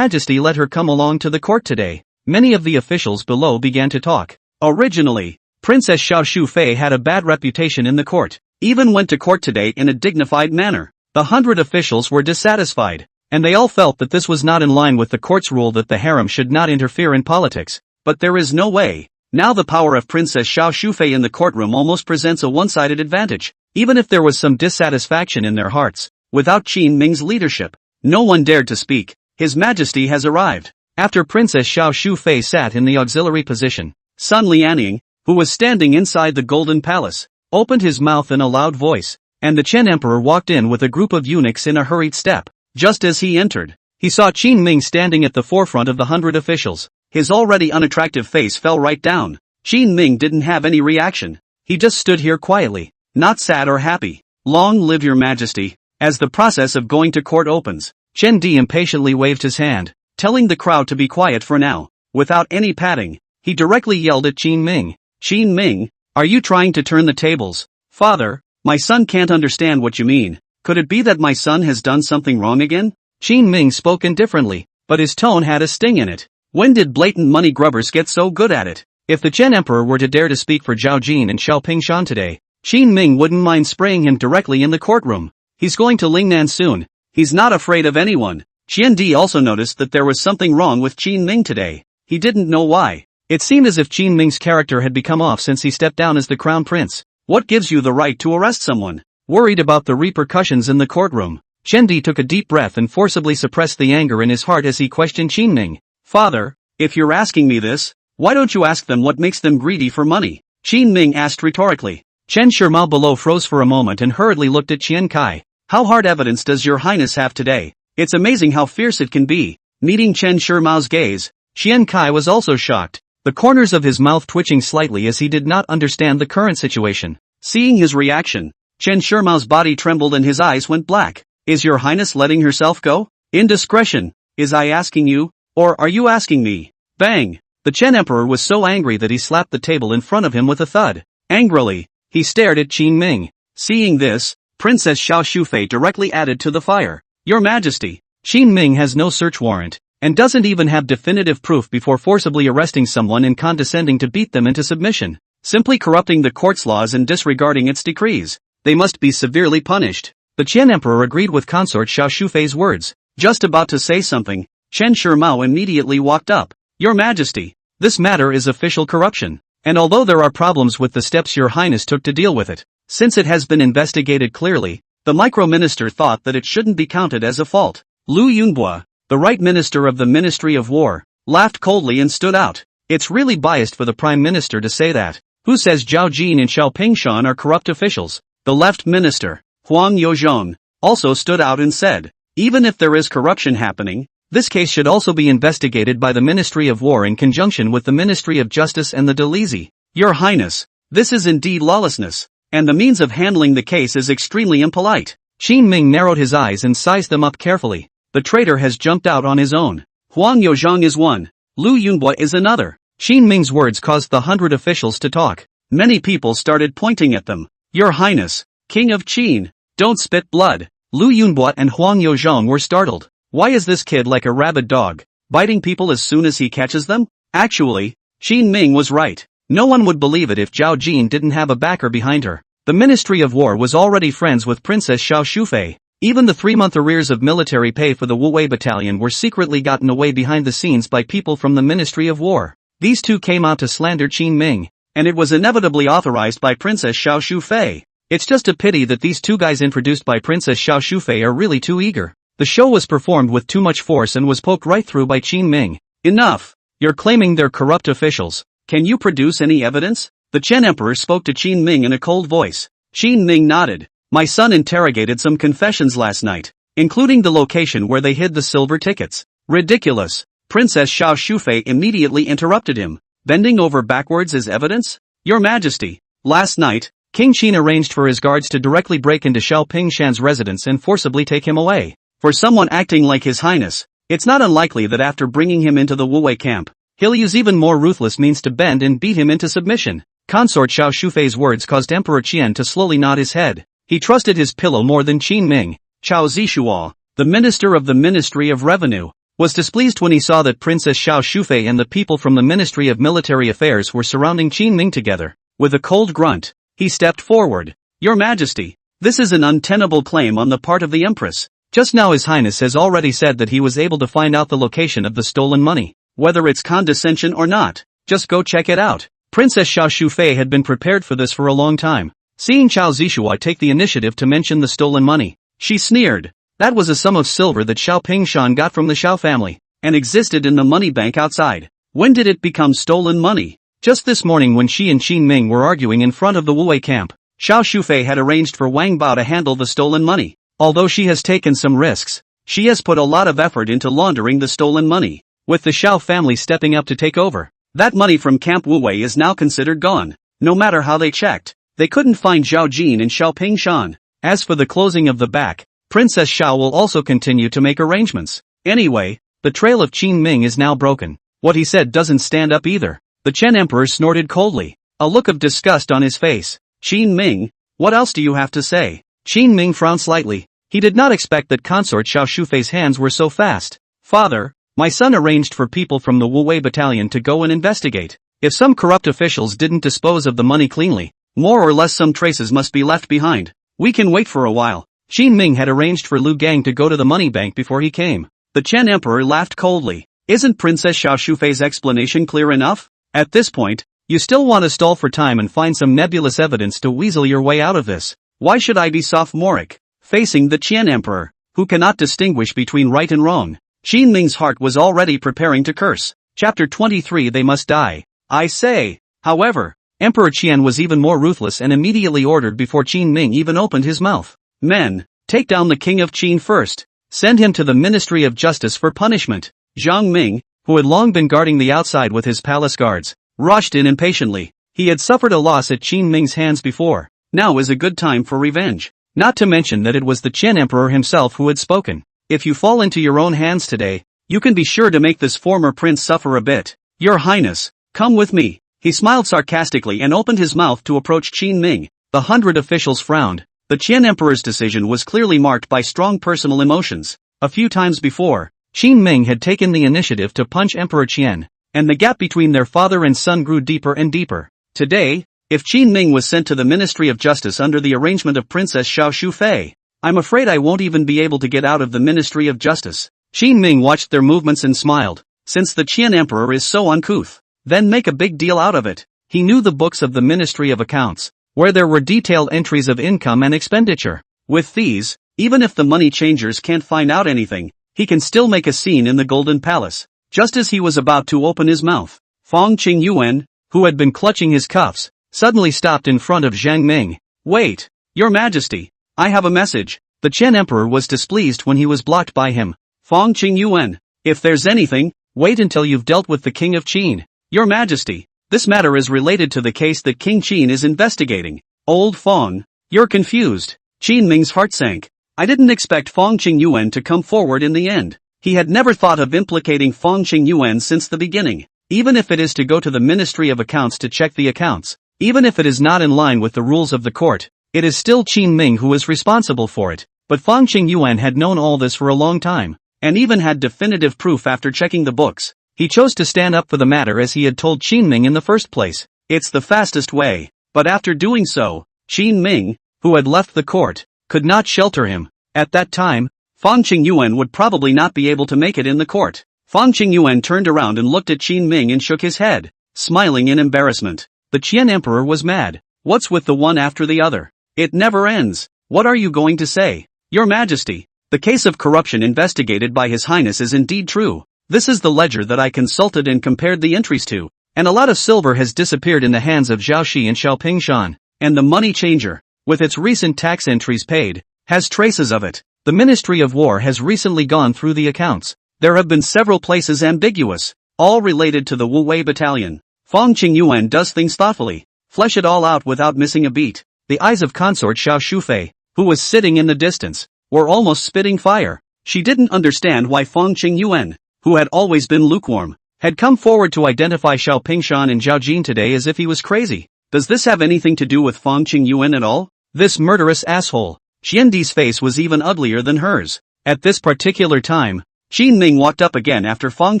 let her come along to the court today. Many of the officials below began to talk. Originally, Princess Xiao Shufei had a bad reputation in the court, even went to court today in a dignified manner. The 100 officials were dissatisfied, and they all felt that this was not in line with the court's rule that the harem should not interfere in politics. But there is no way. Now the power of Princess Xiao Shufei in the courtroom almost presents a one-sided advantage. Even if there was some dissatisfaction in their hearts, without Qin Ming's leadership, no one dared to speak. His Majesty has arrived. After Princess Xiao Shufei sat in the auxiliary position, Sun Lianing, who was standing inside the Golden Palace, opened his mouth in a loud voice, and the Chen Emperor walked in with a group of eunuchs in a hurried step. Just as he entered, he saw Qin Ming standing at the forefront of the 100 officials. His already unattractive face fell right down. Qin Ming didn't have any reaction. He just stood here quietly, not sad or happy. Long live Your Majesty. As the process of going to court opens, Chen Di impatiently waved his hand, telling the crowd to be quiet for now. Without any padding, he directly yelled at Qin Ming. Qin Ming, are you trying to turn the tables? Father, my son can't understand what you mean. Could it be that my son has done something wrong again? Qin Ming spoke indifferently, but his tone had a sting in it. When did blatant money grubbers get so good at it? If the Chen Emperor were to dare to speak for Zhao Jin and Xiao Pingshan today, Qin Ming wouldn't mind spraying him directly in the courtroom. He's going to Lingnan soon. He's not afraid of anyone. Qian Di also noticed that there was something wrong with Qin Ming today. He didn't know why. It seemed as if Qin Ming's character had become off since he stepped down as the crown prince. What gives you the right to arrest someone? Worried about the repercussions in the courtroom, Qian Di took a deep breath and forcibly suppressed the anger in his heart as he questioned Qin Ming. Father, if you're asking me this, why don't you ask them what makes them greedy for money? Qin Ming asked rhetorically. Chen Shirmao below froze for a moment and hurriedly looked at Qian Kai. How hard evidence does Your Highness have today? It's amazing how fierce it can be. Meeting Chen Shirmao's gaze, Qian Kai was also shocked, the corners of his mouth twitching slightly as he did not understand the current situation. Seeing his reaction, Chen Shirmao's body trembled and his eyes went black. Is Your Highness letting herself go? Indiscretion. Is I asking you, or are you asking me? Bang! The Chen Emperor was so angry that he slapped the table in front of him with a thud. Angrily, he stared at Qin Ming. Seeing this, Princess Xiao Shufei directly added to the fire. Your Majesty, Qin Ming has no search warrant, and doesn't even have definitive proof before forcibly arresting someone and condescending to beat them into submission, simply corrupting the court's laws and disregarding its decrees. They must be severely punished. The Qian Emperor agreed with consort Xiao Shufei's words. Just about to say something, Chen Shirmao immediately walked up. Your Majesty, this matter is official corruption, and although there are problems with the steps Your Highness took to deal with it, since it has been investigated clearly, the micro-minister thought that it shouldn't be counted as a fault. Lu Yunbua, the right minister of the Ministry of War, laughed coldly and stood out. It's really biased for the Prime Minister to say that. Who says Zhao Jin and Xiao Pingshan are corrupt officials? The left minister, Huang Yozhong, also stood out and said, even if there is corruption happening, this case should also be investigated by the Ministry of War in conjunction with the Ministry of Justice and the Dalizi. Your Highness, this is indeed lawlessness, and the means of handling the case is extremely impolite. Qin Ming narrowed his eyes and sized them up carefully. The traitor has jumped out on his own. Huang Yozhong is one. Lu Yunbua is another. Qin Ming's words caused the 100 officials to talk. Many people started pointing at them. Your Highness, King of Qin, don't spit blood. Lu Yunbua and Huang Yozhong were startled. Why is this kid like a rabid dog, biting people as soon as he catches them? Actually, Qin Ming was right. No one would believe it if Zhao Jin didn't have a backer behind her. The Ministry of War was already friends with Princess Xiao Shufei. Even the 3-month arrears of military pay for the Wuwei battalion were secretly gotten away behind the scenes by people from the Ministry of War. These two came out to slander Qin Ming, and it was inevitably authorized by Princess Xiao Shufei. It's just a pity that these two guys introduced by Princess Xiao Shufei are really too eager. The show was performed with too much force and was poked right through by Qin Ming. Enough! You're claiming they're corrupt officials. Can you produce any evidence? The Chen Emperor spoke to Qin Ming in a cold voice. Qin Ming nodded. My son interrogated some confessions last night, including the location where they hid the silver tickets. Ridiculous! Princess Xiao Shufei immediately interrupted him. Bending over backwards as evidence? Your Majesty, last night, King Qin arranged for his guards to directly break into Xiao Pingshan's residence and forcibly take him away. For someone acting like His Highness, it's not unlikely that after bringing him into the Wuwei camp, he'll use even more ruthless means to bend and beat him into submission. Consort Xiao Shufei's words caused Emperor Qian to slowly nod his head. He trusted his pillow more than Qin Ming. Chao Zishuo, the minister of the Ministry of Revenue, was displeased when he saw that Princess Xiao Shufei and the people from the Ministry of Military Affairs were surrounding Qin Ming together. With a cold grunt, he stepped forward. Your Majesty, this is an untenable claim on the part of the Empress. Just now His Highness has already said that he was able to find out the location of the stolen money. Whether it's condescension or not, just go check it out. Princess Xiao Shufei had been prepared for this for a long time. Seeing Chao Zishuo take the initiative to mention the stolen money, she sneered. That was a sum of silver that Xiao Pingshan got from the Xiao family, and existed in the money bank outside. When did it become stolen money? Just this morning when she and Qin Ming were arguing in front of the Wuwei camp. Xiao Shufei had arranged for Wang Bao to handle the stolen money. Although she has taken some risks, she has put a lot of effort into laundering the stolen money. With the Xiao family stepping up to take over, that money from Camp Wuwei is now considered gone. No matter how they checked, they couldn't find Zhao Jin and Xiao Pingshan. As for the closing of the back, Princess Xiao will also continue to make arrangements. Anyway, the trail of Qin Ming is now broken. What he said doesn't stand up either. The Chen Emperor snorted coldly, a look of disgust on his face. Qin Ming, what else do you have to say? Qin Ming frowned slightly. He did not expect that Consort Xiao Shufei's hands were so fast. Father, my son arranged for people from the Wuwei battalion to go and investigate. If some corrupt officials didn't dispose of the money cleanly, more or less some traces must be left behind. We can wait for a while. Qin Ming had arranged for Lu Gang to go to the money bank before he came. The Chen Emperor laughed coldly. Isn't Princess Xiao Shufei's explanation clear enough? At this point, you still want to stall for time and find some nebulous evidence to weasel your way out of this. Why should I be sophomoric? Facing the Chen Emperor, who cannot distinguish between right and wrong, Qin Ming's heart was already preparing to curse. Chapter 23 They must die. I say. However, Emperor Qian was even more ruthless and immediately ordered before Qin Ming even opened his mouth. Men, take down the king of Qin first. Send him to the Ministry of Justice for punishment. Zhang Ming, who had long been guarding the outside with his palace guards, rushed in impatiently. He had suffered a loss at Qin Ming's hands before. Now is a good time for revenge. Not to mention that it was the Chen Emperor himself who had spoken. If you fall into your own hands today, you can be sure to make this former prince suffer a bit. Your Highness, come with me. He smiled sarcastically and opened his mouth to approach Qin Ming. The 100 officials frowned. The Chen Emperor's decision was clearly marked by strong personal emotions. A few times before, Qin Ming had taken the initiative to punch Emperor Qian, and the gap between their father and son grew deeper and deeper. Today, if Qin Ming was sent to the Ministry of Justice under the arrangement of Princess Xiao Shufei, I'm afraid I won't even be able to get out of the Ministry of Justice. Qin Ming watched their movements and smiled. Since the Qian Emperor is so uncouth, then make a big deal out of it. He knew the books of the Ministry of Accounts, where there were detailed entries of income and expenditure. With these, even if the money changers can't find out anything, he can still make a scene in the Golden Palace. Just as he was about to open his mouth, Fong Qingyuan, who had been clutching his cuffs, suddenly stopped in front of Zhang Ming. Wait, Your Majesty, I have a message. The Qian Emperor was displeased when he was blocked by him. Fong Qingyuan, if there's anything, wait until you've dealt with the King of Qin. Your Majesty, this matter is related to the case that King Qin is investigating. Old Fong, you're confused. Qin Ming's heart sank. I didn't expect Fong Qingyuan to come forward in the end. He had never thought of implicating Fong Qingyuan since the beginning. Even if it is to go to the Ministry of Accounts to check the accounts, even if it is not in line with the rules of the court, it is still Qin Ming who is responsible for it. But Fong Qingyuan had known all this for a long time, and even had definitive proof after checking the books. He chose to stand up for the matter as he had told Qin Ming in the first place. It's the fastest way. But after doing so, Qin Ming, who had left the court, could not shelter him. At that time, Fong Qingyuan would probably not be able to make it in the court. Fong Qingyuan turned around and looked at Qin Ming and shook his head, smiling in embarrassment. The Qian Emperor was mad. What's with the one after the other? It never ends. What are you going to say? Your Majesty, the case of corruption investigated by His Highness is indeed true. This is the ledger that I consulted and compared the entries to, and a lot of silver has disappeared in the hands of Zhao Shi and Xiao Pingshan, and the money changer, with its recent tax entries paid, has traces of it. The Ministry of War has recently gone through the accounts. There have been several places ambiguous, all related to the Wu Wei battalion. Fong Qingyuan does things thoughtfully, flesh it all out without missing a beat. The eyes of consort Xiao Shufei, who was sitting in the distance, were almost spitting fire. She didn't understand why Fong Qingyuan, who had always been lukewarm, had come forward to identify Xiao Pingshan and Zhao Jin today as if he was crazy. Does this have anything to do with Fong Qingyuan at all? This murderous asshole. Xiandi's face was even uglier than hers. At this particular time, Qin Ming walked up again after Fong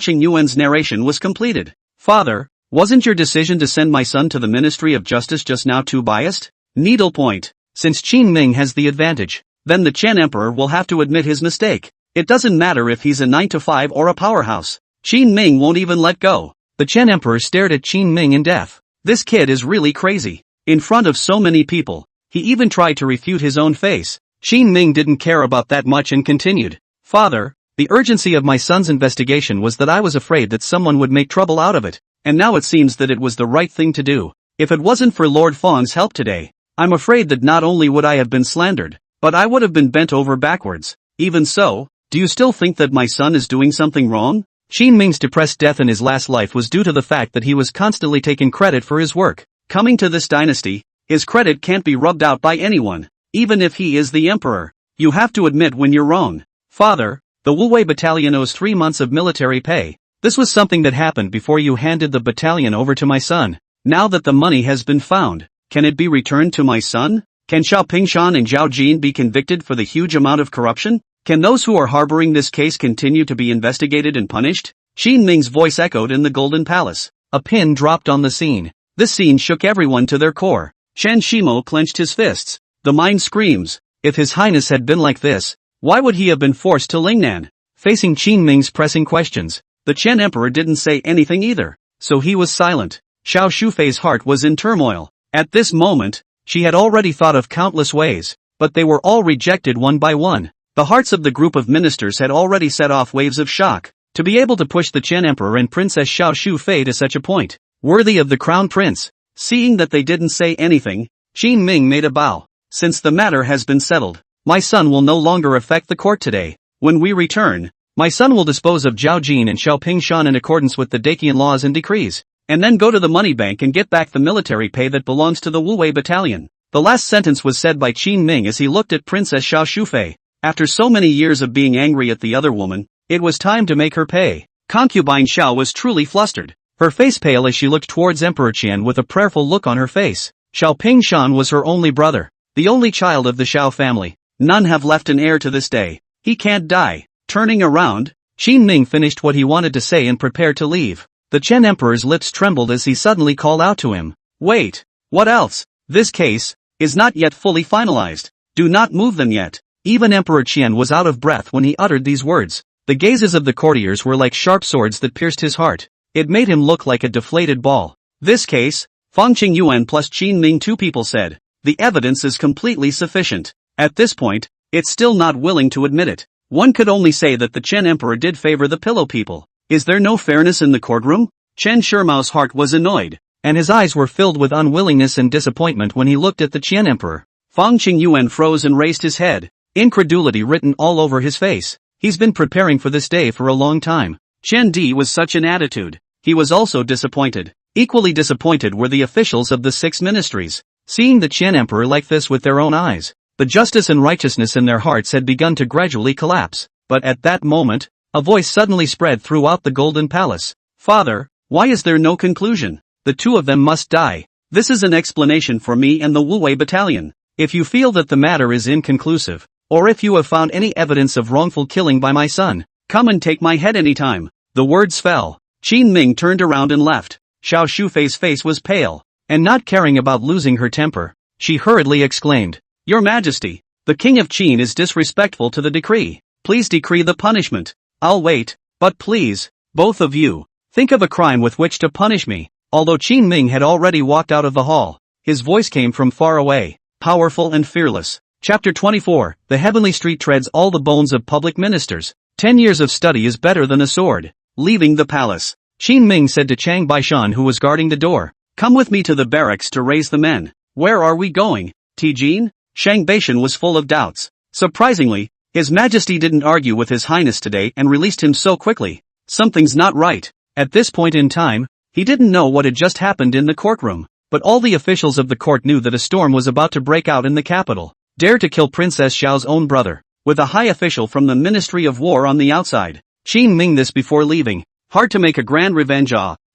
Qingyuan's narration was completed. Father, wasn't your decision to send my son to the Ministry of Justice just now too biased? Needlepoint. Since Qin Ming has the advantage, then the Qian Emperor will have to admit his mistake. It doesn't matter if he's a 9-to-5 or a powerhouse. Qin Ming won't even let go. The Qian Emperor stared at Qin Ming in death. This kid is really crazy. In front of so many people, he even tried to refute his own face. Qin Ming didn't care about that much and continued. Father, the urgency of my son's investigation was that I was afraid that someone would make trouble out of it, and now it seems that it was the right thing to do. If it wasn't for Lord Fong's help today, I'm afraid that not only would I have been slandered, but I would have been bent over backwards. Even so, do you still think that my son is doing something wrong? Qin Ming's depressed death in his last life was due to the fact that he was constantly taking credit for his work. Coming to this dynasty, his credit can't be rubbed out by anyone, even if he is the emperor. You have to admit when you're wrong. Father, the Wu Wei battalion owes 3 months of military pay. This was something that happened before you handed the battalion over to my son. Now that the money has been found, can it be returned to my son? Can Xiao Pingshan and Zhao Jin be convicted for the huge amount of corruption? Can those who are harboring this case continue to be investigated and punished? Qin Ming's voice echoed in the Golden Palace. A pin dropped on the scene. This scene shook everyone to their core. Chen Shimo clenched his fists. The mind screams. If His Highness had been like this, why would he have been forced to Lingnan? Facing Qin Ming's pressing questions, the Qian Emperor didn't say anything either, so he was silent. Xiao Shufei's heart was in turmoil. At this moment, she had already thought of countless ways, but they were all rejected one by one. The hearts of the group of ministers had already set off waves of shock. To be able to push the Qian Emperor and Princess Xiao Shufei to such a point, worthy of the crown prince. Seeing that they didn't say anything, Qin Ming made a bow. Since the matter has been settled, my son will no longer affect the court today. When we return, my son will dispose of Zhao Jin and Xiao Pingshan in accordance with the Dacian laws and decrees, and then go to the money bank and get back the military pay that belongs to the Wu Wei battalion. The last sentence was said by Qin Ming as he looked at Princess Xiao Shufei. After so many years of being angry at the other woman, it was time to make her pay. Concubine Xiao was truly flustered. Her face pale as she looked towards Emperor Qian with a prayerful look on her face. Xiao Pingshan was her only brother, the only child of the Xiao family. None have left an heir to this day. He can't die. Turning around, Qin Ming finished what he wanted to say and prepared to leave. The Qian Emperor's lips trembled as he suddenly called out to him. Wait, what else? This case is not yet fully finalized. Do not move them yet. Even Emperor Qian was out of breath when he uttered these words. The gazes of the courtiers were like sharp swords that pierced his heart. It made him look like a deflated ball. This case, Fong Qingyuan plus Qin Ming, 2 people said. The evidence is completely sufficient. At this point, it's still not willing to admit it. One could only say that the Qian Emperor did favor the pillow people. Is there no fairness in the courtroom? Chen Shirmao's heart was annoyed. and his eyes were filled with unwillingness and disappointment when he looked at the Qian emperor. Fang Qingyuan froze and raised his head, incredulity written all over his face. He's been preparing for this day for a long time. Chen Di was such an attitude. He was also disappointed. Equally disappointed were the officials of the 6 ministries. Seeing the Qian emperor like this with their own eyes, the justice and righteousness in their hearts had begun to gradually collapse. But at that moment, a voice suddenly spread throughout the Golden Palace. Father, why is there no conclusion? The 2 of them must die. This is an explanation for me and the Wuwei battalion. If you feel that the matter is inconclusive, or if you have found any evidence of wrongful killing by my son, come and take my head anytime. The words fell. Qin Ming turned around and left. Xiao Shufei's face was pale, and not caring about losing her temper, she hurriedly exclaimed, Your Majesty, the King of Qin is disrespectful to the decree. Please decree the punishment. I'll wait, but please, both of you, think of a crime with which to punish me. Although Qin Ming had already walked out of the hall, his voice came from far away, powerful and fearless. Chapter 24, The Heavenly Street treads all the bones of public ministers. 10 years of study is better than a sword. Leaving the palace, Qin Ming said to Chang Baishan who was guarding the door, Come with me to the barracks to raise the men. Where are we going, Tijin? Shang Baishan was full of doubts. Surprisingly, His Majesty didn't argue with His Highness today and released him so quickly. Something's not right. At this point in time, he didn't know what had just happened in the courtroom, but all the officials of the court knew that a storm was about to break out in the capital. Dare to kill Princess Xiao's own brother, with a high official from the Ministry of War on the outside. Qin Ming this before leaving. Hard to make a grand revenge.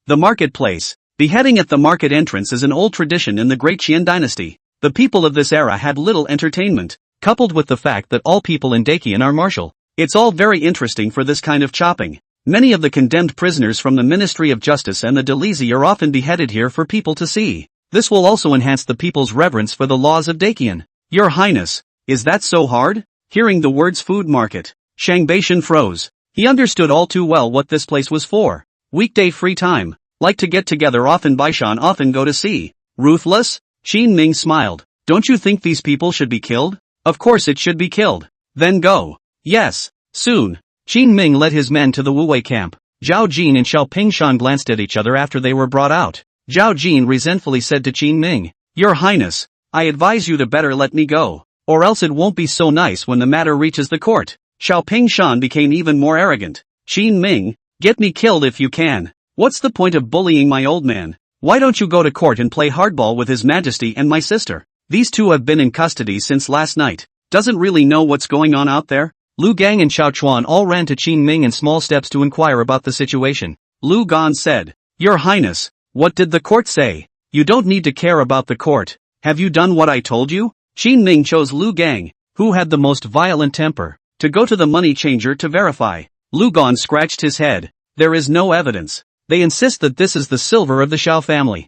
The marketplace. Beheading at the market entrance is an old tradition in the Great Qian dynasty. The people of this era had little entertainment, coupled with the fact that all people in Daqian are martial. It's all very interesting for this kind of chopping. Many of the condemned prisoners from the Ministry of Justice and the Delizi are often beheaded here for people to see. This will also enhance the people's reverence for the laws of Daqian. Your Highness, is that so hard? Hearing the words food market, Shang Baishan froze. He understood all too well what this place was for. Weekday free time, like to get together often. Baishan often go to see. Ruthless? Qin Ming smiled. Don't you think these people should be killed? Of course it should be killed. Then go. Yes, soon. Qin Ming led his men to the Wuwei camp. Zhao Jin and Xiao Pingshan glanced at each other after they were brought out. Zhao Jin resentfully said to Qin Ming, Your Highness, I advise you to better let me go, or else it won't be so nice when the matter reaches the court. Xiao Pingshan became even more arrogant. Qin Ming, get me killed if you can. What's the point of bullying my old man? Why don't you go to court and play hardball with His Majesty and my sister? These two have been in custody since last night. Doesn't really know what's going on out there? Lu Gang and Xiao Chuan all ran to Qin Ming in small steps to inquire about the situation. Lu Gan said, Your Highness, what did the court say? You don't need to care about the court. Have you done what I told you? Qin Ming chose Lu Gang, who had the most violent temper, to go to the money changer to verify. Lu Gan scratched his head. There is no evidence. They insist that this is the silver of the Xiao family.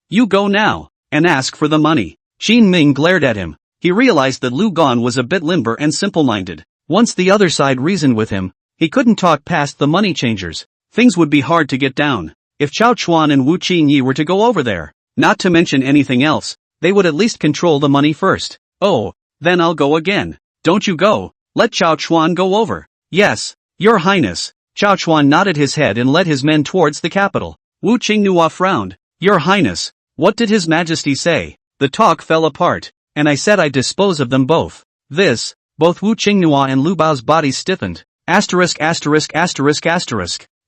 You go now, and ask for the money. Qin Ming glared at him. He realized that Lu Gan was a bit limber and simple-minded. Once the other side reasoned with him, he couldn't talk past the money changers. Things would be hard to get down. If Chao Chuan and Wu Qingyi were to go over there, not to mention anything else, they would at least control the money first. Oh, then I'll go again. Don't you go. Let Chao Chuan go over. Yes, Your Highness. Chao Chuan nodded his head and led his men towards the capital. Wu Qingnua frowned. Your Highness, what did His Majesty say? The talk fell apart, and I said I'd dispose of them both. Both Wu Qingnua and Lu Bao's bodies stiffened.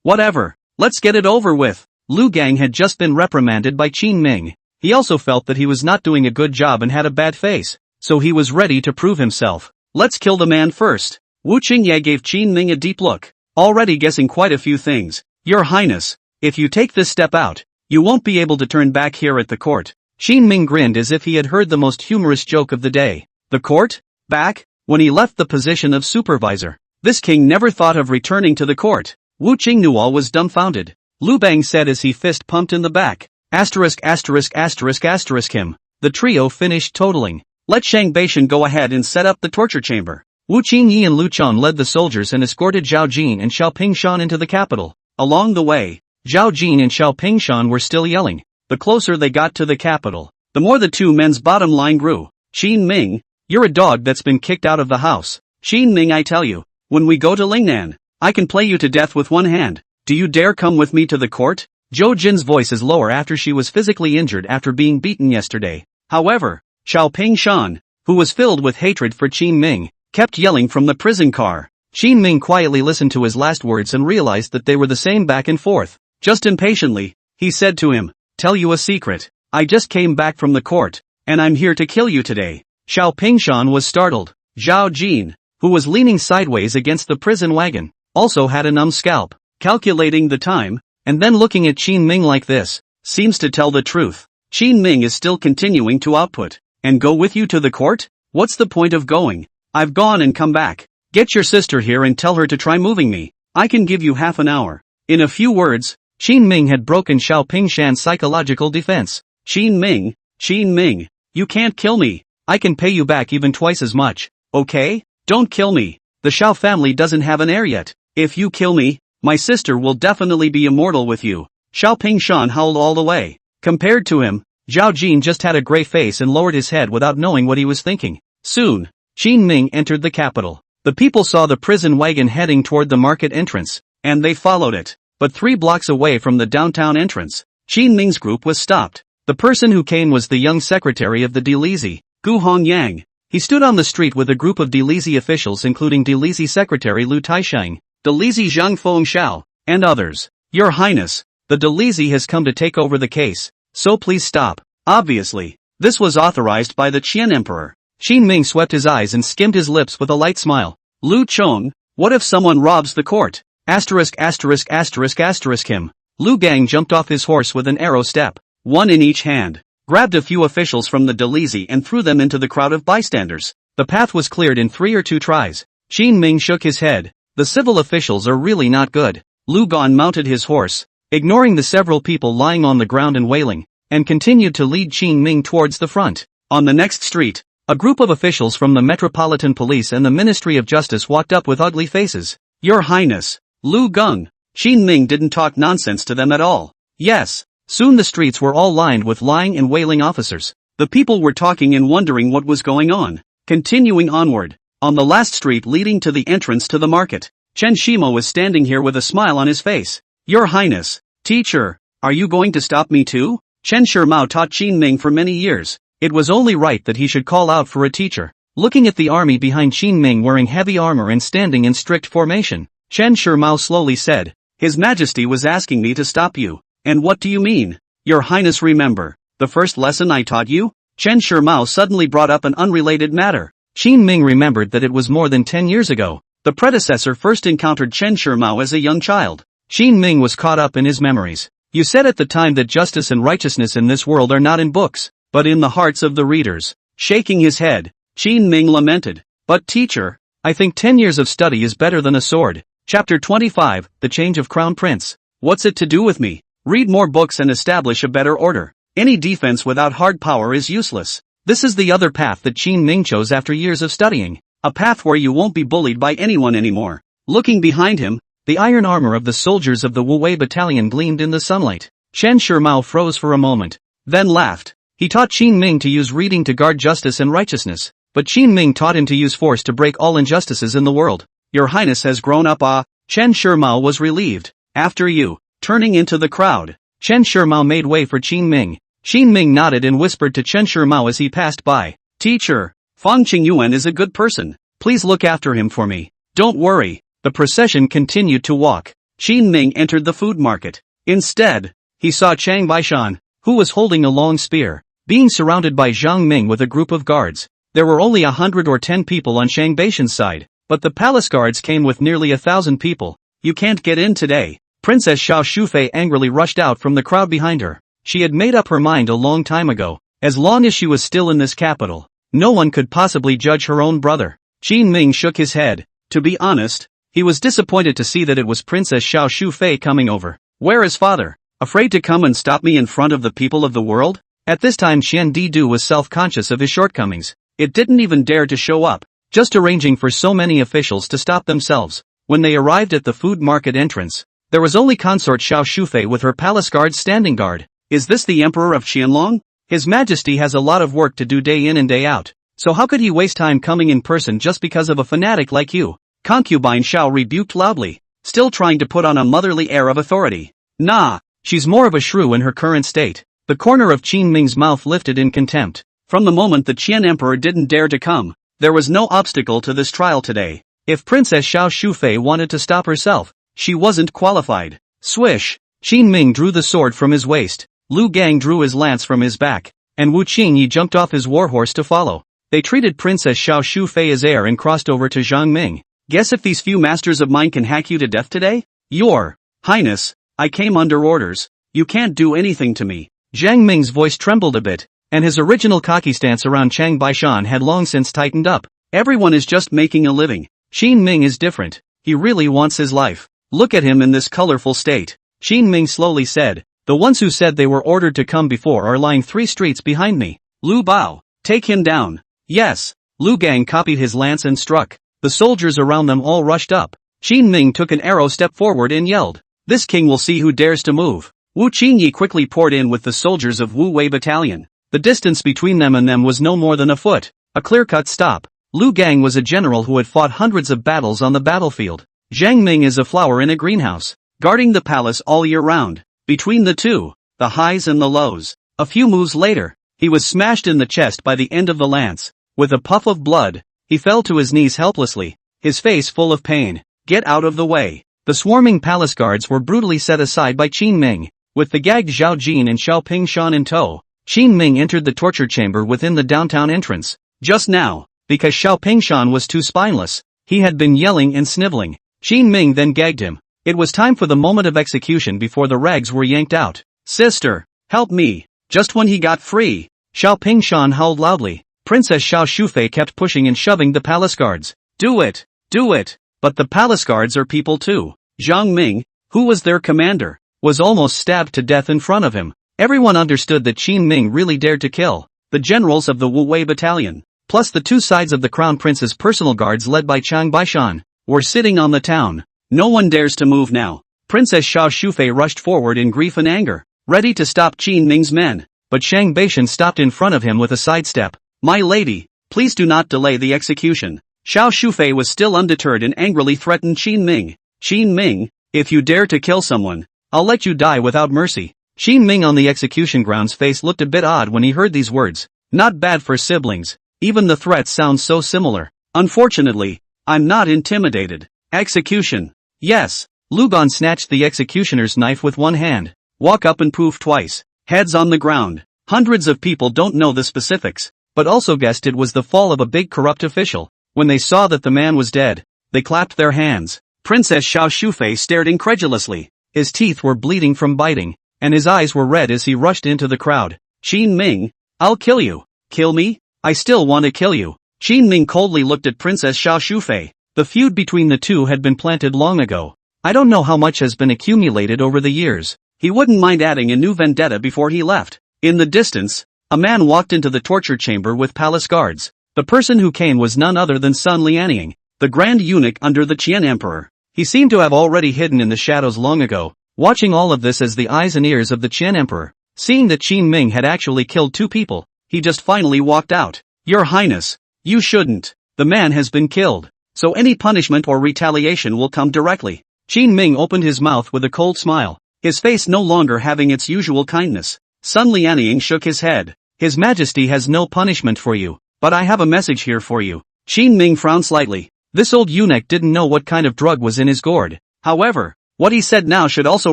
Whatever. Let's get it over with. Lu Gang had just been reprimanded by Qin Ming. He also felt that he was not doing a good job and had a bad face, so he was ready to prove himself. Let's kill the man first. Wu Qingye gave Qin Ming a deep look, already guessing quite a few things. Your Highness, if you take this step out, you won't be able to turn back here at the court. Qin Ming grinned as if he had heard the most humorous joke of the day. The court? Back? When he left the position of supervisor, this king never thought of returning to the court. Wu Qingnuo was dumbfounded. Lu Bang said as he fist pumped in the back. Him. The trio finished totaling. Let Shang Baishan go ahead and set up the torture chamber. Wu Qingyi and Lu Chun led the soldiers and escorted Zhao Jin and Xiao Pingshan into the capital. Along the way, Zhao Jin and Xiao Pingshan were still yelling. The closer they got to the capital, the more the two men's bottom line grew. Qin Ming, you're a dog that's been kicked out of the house. Qin Ming, I tell you, when we go to Lingnan, I can play you to death with one hand. Do you dare come with me to the court? Zhou Jin's voice is lower after she was physically injured after being beaten yesterday. However, Xiao Pingshan, who was filled with hatred for Qin Ming, kept yelling from the prison car. Qin Ming quietly listened to his last words and realized that they were the same back and forth. Just impatiently, he said to him, "Tell you a secret. I just came back from the court, and I'm here to kill you today." Xiao Pingshan was startled. Zhao Jin, who was leaning sideways against the prison wagon, also had a numb scalp. Calculating the time, and then looking at Qin Ming like this, seems to tell the truth. Qin Ming is still continuing to output. "And go with you to the court? What's the point of going? I've gone and come back. Get your sister here and tell her to try moving me. I can give you half an hour." In a few words, Qin Ming had broken Xiao Pingshan's psychological defense. Qin Ming, you can't kill me. I can pay you back even twice as much, okay? Don't kill me. The Xiao family doesn't have an heir yet. If you kill me, my sister will definitely be immortal with you. Xiao Pingshan howled all the way. Compared to him, Zhao Jin just had a gray face and lowered his head without knowing what he was thinking. Soon, Qin Ming entered the capital. The people saw the prison wagon heading toward the market entrance, and they followed it. But 3 blocks away from the downtown entrance, Qin Ming's group was stopped. The person who came was the young secretary of the Delizi, Gu Hongyang. He stood on the street with a group of Delizi officials including Delizi Secretary Lu Taisheng, Delizi Zhang Fengxiao, and others. "Your Highness, the Delizi has come to take over the case, so please stop." Obviously, this was authorized by the Qian Emperor. Qin Ming swept his eyes and skimmed his lips with a light smile. "Lu Chong, what if someone robs the court? Him." Lu Gang jumped off his horse with an arrow step, one in each hand, grabbed a few officials from the Delizi and threw them into the crowd of bystanders. The path was cleared in 3 or 2 tries. Qin Ming shook his head. The civil officials are really not good. Lu Gan mounted his horse, ignoring the several people lying on the ground and wailing, and continued to lead Qin Ming towards the front. On the next street, a group of officials from the Metropolitan Police and the Ministry of Justice walked up with ugly faces. "Your Highness, Lu Gung." Qin Ming didn't talk nonsense to them at all. Yes, soon the streets were all lined with lying and wailing officers. The people were talking and wondering what was going on. Continuing onward, on the last street leading to the entrance to the market, Chen Shimo was standing here with a smile on his face. "Your Highness, teacher, are you going to stop me too?" Chen Shimao taught Qin Ming for many years. It was only right that he should call out for a teacher. Looking at the army behind Qin Ming wearing heavy armor and standing in strict formation, Chen Shimao slowly said, "His Majesty was asking me to stop you." "And what do you mean?" "Your Highness, remember the first lesson I taught you?" Chen Shimao suddenly brought up an unrelated matter. Qin Ming remembered that it was more than 10 years ago. The predecessor first encountered Chen Shimao as a young child. Qin Ming was caught up in his memories. "You said at the time that justice and righteousness in this world are not in books, but in the hearts of the readers." Shaking his head, Qin Ming lamented. "But teacher, I think 10 years of study is better than a sword." Chapter 25, The Change of Crown Prince. What's it to do with me? Read more books and establish a better order. Any defense without hard power is useless. This is the other path that Qin Ming chose after years of studying. A path where you won't be bullied by anyone anymore. Looking behind him, the iron armor of the soldiers of the Wuwei battalion gleamed in the sunlight. Chen Shimao froze for a moment, then laughed. He taught Qin Ming to use reading to guard justice and righteousness, but Qin Ming taught him to use force to break all injustices in the world. "Your Highness has grown up." Chen Shimao was relieved. "After you." Turning into the crowd, Chen Shimao made way for Qin Ming. Qin Ming nodded and whispered to Chen Shimao as he passed by. "Teacher, Fang Qingyuan is a good person. Please look after him for me." "Don't worry." The procession continued to walk. Qin Ming entered the food market. Instead, he saw Chang Baishan, who was holding a long spear, being surrounded by Zhang Ming with a group of guards. There were only 100 or 10 people on Chang Baishan's side, but the palace guards came with nearly 1,000 people. "You can't get in today." Princess Xiao Shufei angrily rushed out from the crowd behind her. She had made up her mind a long time ago. As long as she was still in this capital, no one could possibly judge her own brother. Qin Ming shook his head. To be honest, he was disappointed to see that it was Princess Xiao Shufei coming over. "Where is father? Afraid to come and stop me in front of the people of the world?" At this time Xian Didu was self-conscious of his shortcomings. It didn't even dare to show up, just arranging for so many officials to stop themselves. When they arrived at the food market entrance, there was only consort Xiao Shufei with her palace guards standing guard. "Is this the Emperor of Qianlong? His Majesty has a lot of work to do day in and day out, so how could he waste time coming in person just because of a fanatic like you?" Concubine Xiao rebuked loudly, still trying to put on a motherly air of authority. "Nah," She's more of a shrew in her current state. The corner of Qin Ming's mouth lifted in contempt. From the moment the Qian Emperor didn't dare to come, there was no obstacle to this trial today. If Princess Xiao Shufei wanted to stop herself, she wasn't qualified. Swish! Qin Ming drew the sword from his waist, Lu Gang drew his lance from his back, and Wu Qingyi jumped off his warhorse to follow. They treated Princess Xiao Shufei as heir and crossed over to Zhang Ming. Guess if these few masters of mine can hack you to death today? Your Highness, I came under orders. You can't do anything to me. Zhang Ming's voice trembled a bit, and his original cocky stance around Chang Baishan had long since tightened up. Everyone is just making a living. Qin Ming is different. He really wants his life. Look at him in this colorful state. Qin Ming slowly said, the ones who said they were ordered to come before are lying 3 streets behind me. Lu Bao, take him down. Yes. Lu Gang copied his lance and struck. The soldiers around them all rushed up. Qin Ming took an arrow step forward and yelled, this king will see who dares to move. Wu Qingyi quickly poured in with the soldiers of Wu Wei Battalion. The distance between them and them was no more than a foot. A clear-cut stop. Lu Gang was a general who had fought hundreds of battles on the battlefield. Zhang Ming is a flower in a greenhouse, guarding the palace all year round. Between the two, the highs and the lows. A few moves later, he was smashed in the chest by the end of the lance. With a puff of blood, he fell to his knees helplessly, his face full of pain. Get out of the way. The swarming palace guards were brutally set aside by Qin Ming. With the gagged Zhao Jin and Xiao Pingshan in tow, Qin Ming entered the torture chamber within the downtown entrance. Just now, because Xiao Pingshan was too spineless, he had been yelling and sniveling. Qin Ming then gagged him. It was time for the moment of execution before the rags were yanked out. Sister, help me. Just when he got free, Xiao Pingshan howled loudly. Princess Xiao Shufei kept pushing and shoving the palace guards. Do it! Do it! But the palace guards are people too. Zhang Ming, who was their commander, was almost stabbed to death in front of him. Everyone understood that Qin Ming really dared to kill the generals of the Wu Wei Battalion, plus the 2 sides of the crown prince's personal guards led by Chang Baishan, were sitting on the town. No one dares to move now. Princess Xiao Shufei rushed forward in grief and anger, ready to stop Qin Ming's men, but Chang Baishan stopped in front of him with a sidestep. My lady, please do not delay the execution. Xiao Shufei was still undeterred and angrily threatened Qin Ming. Qin Ming, if you dare to kill someone, I'll let you die without mercy. Qin Ming on the execution ground's face looked a bit odd when he heard these words. Not bad for siblings. Even the threats sound so similar. Unfortunately, I'm not intimidated. Execution. Yes. Lugon snatched the executioner's knife with one hand. Walk up and poof twice. Heads on the ground. Hundreds of people don't know the specifics, but also guessed it was the fall of a big corrupt official. When they saw that the man was dead, they clapped their hands. Princess Xiao Shufei stared incredulously. His teeth were bleeding from biting, and his eyes were red as he rushed into the crowd. Qin Ming, I'll kill you. Kill me? I still want to kill you. Qin Ming coldly looked at Princess Xiao Shufei. The feud between the two had been planted long ago. I don't know how much has been accumulated over the years. He wouldn't mind adding a new vendetta before he left. In the distance, a man walked into the torture chamber with palace guards. The person who came was none other than Sun Lianying, the grand eunuch under the Qian Emperor. He seemed to have already hidden in the shadows long ago, watching all of this as the eyes and ears of the Qian Emperor. Seeing that Qin Ming had actually killed 2 people, he just finally walked out. Your Highness, you shouldn't. The man has been killed, so any punishment or retaliation will come directly. Qin Ming opened his mouth with a cold smile, his face no longer having its usual kindness. Sun Lianying shook his head. His Majesty has no punishment for you, but I have a message here for you. Qin Ming frowned slightly. This old eunuch didn't know what kind of drug was in his gourd. However, what he said now should also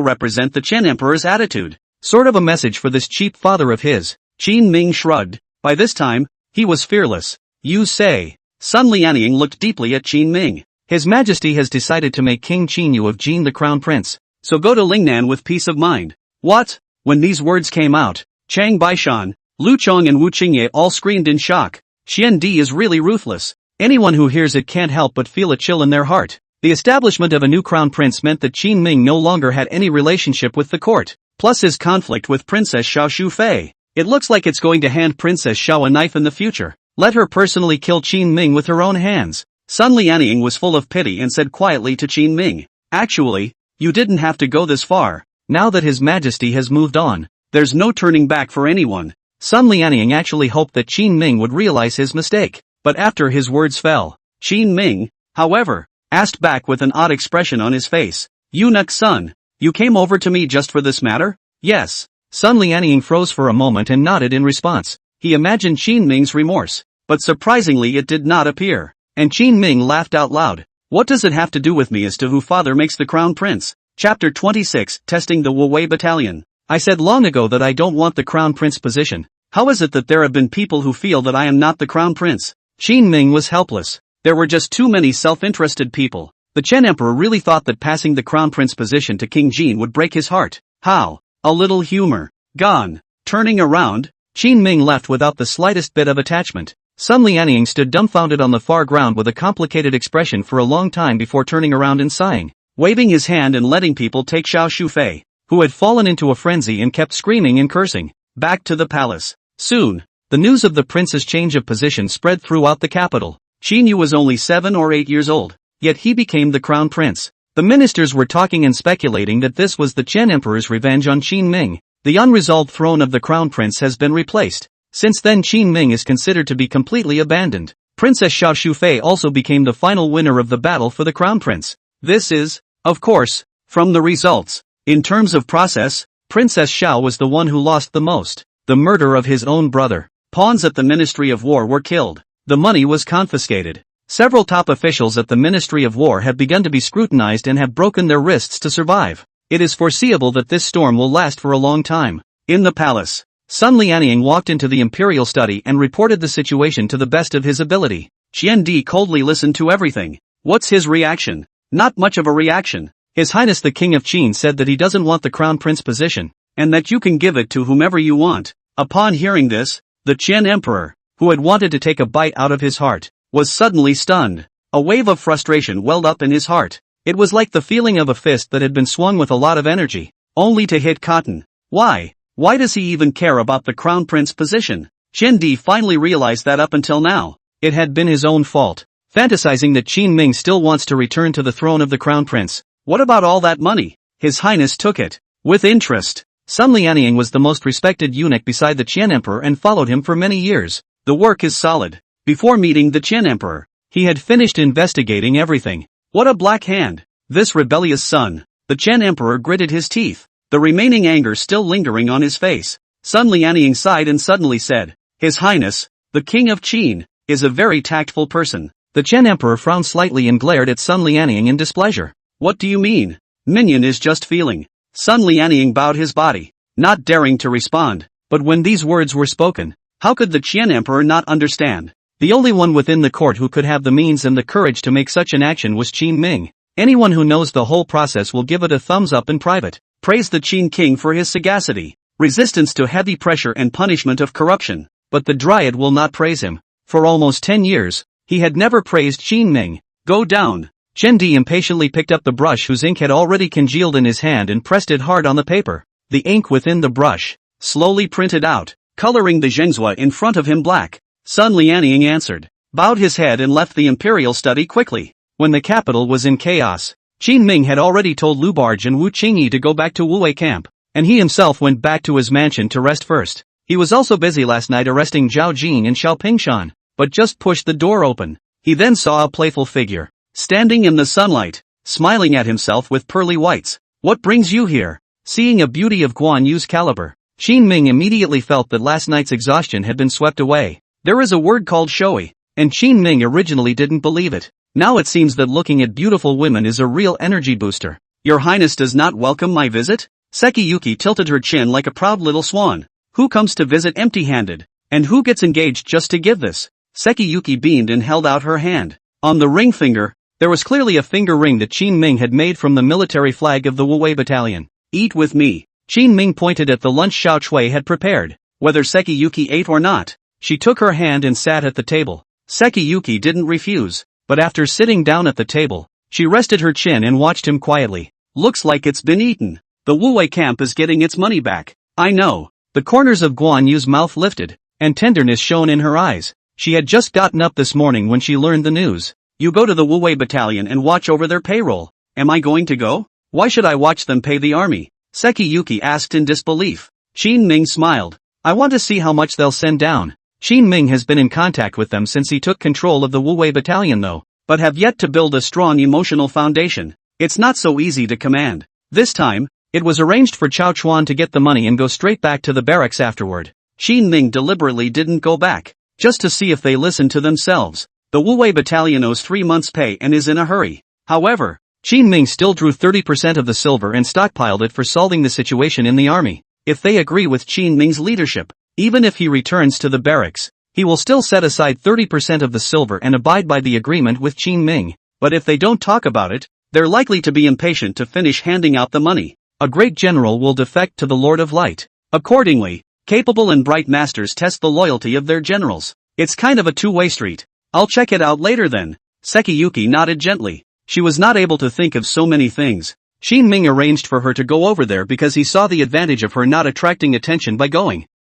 represent the Qian Emperor's attitude. Sort of a message for this cheap father of his. Qin Ming shrugged. By this time, he was fearless. You say. Sun Lianying looked deeply at Qin Ming. His Majesty has decided to make King Qinyu of Jin the crown prince. So go to Lingnan with peace of mind. What? When these words came out, Chang Baishan, Lu Chong and Wu Qingye all screamed in shock. Xian Di is really ruthless. Anyone who hears it can't help but feel a chill in their heart. The establishment of a new crown prince meant that Qin Ming no longer had any relationship with the court, plus his conflict with Princess Xiao Shufei. It looks like it's going to hand Princess Xiao a knife in the future. Let her personally kill Qin Ming with her own hands. Sun Lianying was full of pity and said quietly to Qin Ming, actually, you didn't have to go this far. Now that His Majesty has moved on, there's no turning back for anyone. Sun Lianying actually hoped that Qin Ming would realize his mistake, but after his words fell, Qin Ming, however, asked back with an odd expression on his face, Eunuch Sun, you came over to me just for this matter? Yes. Sun Lianying froze for a moment and nodded in response. He imagined Qin Ming's remorse. But surprisingly it did not appear. And Qin Ming laughed out loud. What does it have to do with me as to who father makes the crown prince? Chapter 26, Testing the Wuwei Battalion. I said long ago that I don't want the crown prince position. How is it that there have been people who feel that I am not the crown prince? Qin Ming was helpless. There were just too many self-interested people. The Chen Emperor really thought that passing the crown prince position to King Jin would break his heart. How? A little humor. Gone. Turning around, Qin Ming left without the slightest bit of attachment. Sun Lianying stood dumbfounded on the far ground with a complicated expression for a long time before turning around and sighing, waving his hand and letting people take Xiao Shufei, who had fallen into a frenzy and kept screaming and cursing, back to the palace. Soon, the news of the prince's change of position spread throughout the capital. Qin Yu was only 7 or 8 years old, yet he became the crown prince. The ministers were talking and speculating that this was the Chen Emperor's revenge on Qin Ming. The unresolved throne of the crown prince has been replaced. Since then Qin Ming is considered to be completely abandoned. Princess Xiao Shufei also became the final winner of the battle for the crown prince. This is, of course, from the results. In terms of process, Princess Xiao was the one who lost the most. The murder of his own brother. Pawns at the Ministry of War were killed. The money was confiscated. Several top officials at the Ministry of War have begun to be scrutinized and have broken their wrists to survive. It is foreseeable that this storm will last for a long time. In the palace, Sun Lianying walked into the imperial study and reported the situation to the best of his ability. Qian Di coldly listened to everything. What's his reaction? Not much of a reaction. His Highness the King of Qin said that he doesn't want the crown prince position, and that you can give it to whomever you want. Upon hearing this, the Chen Emperor, who had wanted to take a bite out of his heart, was suddenly stunned. A wave of frustration welled up in his heart. It was like the feeling of a fist that had been swung with a lot of energy, only to hit cotton. Why? Why does he even care about the crown prince position? Chen Di finally realized that up until now, it had been his own fault. Fantasizing that Qin Ming still wants to return to the throne of the crown prince. What about all that money? His Highness took it. With interest. Sun Lianying was the most respected eunuch beside the Qian Emperor and followed him for many years. The work is solid. Before meeting the Qian Emperor, he had finished investigating everything. What a black hand. This rebellious son. The Qian Emperor gritted his teeth, the remaining anger still lingering on his face. Sun Lianying sighed and suddenly said, His Highness, the King of Qin, is a very tactful person. The Qian Emperor frowned slightly and glared at Sun Lianying in displeasure. What do you mean? Minion is just feeling. Sun Lianying bowed his body, not daring to respond. But when these words were spoken, how could the Qian Emperor not understand? The only one within the court who could have the means and the courage to make such an action was Qin Ming. Anyone who knows the whole process will give it a thumbs up in private. Praise the Qin King for his sagacity, resistance to heavy pressure and punishment of corruption. But the Dryad will not praise him. For almost 10 years, he had never praised Qin Ming. Go down. Chen Di impatiently picked up the brush whose ink had already congealed in his hand and pressed it hard on the paper. The ink within the brush slowly printed out, coloring the zhengzhua in front of him black. Sun Lianying answered, bowed his head and left the imperial study quickly. When the capital was in chaos, Qin Ming had already told Lu Barge and Wu Qingyi to go back to Wuwei camp, and he himself went back to his mansion to rest first. He was also busy last night arresting Zhao Jing and Xiao Pingshan, but just pushed the door open. He then saw a playful figure, standing in the sunlight, smiling at himself with pearly whites. What brings you here? Seeing a beauty of Guan Yu's caliber, Qin Ming immediately felt that last night's exhaustion had been swept away. There is a word called showy, and Qin Ming originally didn't believe it. Now it seems that looking at beautiful women is a real energy booster. Your Highness does not welcome my visit? Sekiyuki tilted her chin like a proud little swan. Who comes to visit empty-handed? And who gets engaged just to give this? Sekiyuki beamed and held out her hand. On the ring finger, there was clearly a finger ring that Qin Ming had made from the military flag of the Wuwei battalion. Eat with me. Qin Ming pointed at the lunch Xiao Chui had prepared. Whether Sekiyuki ate or not, she took her hand and sat at the table. Sekiyuki didn't refuse, but after sitting down at the table, she rested her chin and watched him quietly. Looks like it's been eaten. The Wuwei camp is getting its money back. I know. The corners of Guan Yu's mouth lifted, and tenderness shone in her eyes. She had just gotten up this morning when she learned the news. You go to the Wuwei battalion and watch over their payroll. Am I going to go? Why should I watch them pay the army? Sekiyuki asked in disbelief. Qin Ming smiled. I want to see how much they'll send down. Qin Ming has been in contact with them since he took control of the Wuwei battalion though, but have yet to build a strong emotional foundation. It's not so easy to command. This time, It was arranged for Chao Chuan to get the money and go straight back to the barracks afterward. Qin Ming deliberately didn't go back, just to see if they listened to themselves. The Wu Wei battalion owes 3 months' pay and is in a hurry. However, Qin Ming still drew 30% of the silver and stockpiled it for solving the situation in the army. If they agree with Qin Ming's leadership, even if he returns to the barracks, he will still set aside 30% of the silver and abide by the agreement with Qin Ming. But if they don't talk about it, they're likely to be impatient to finish handing out the money. A great general will defect to the Lord of Light. Accordingly, capable and bright masters test the loyalty of their generals. It's kind of a two-way street. I'll check it out later then. Sekiyuki nodded gently. She was not able to think of so many things. Qin Ming arranged for her to go over there because he saw the advantage of her not attracting attention by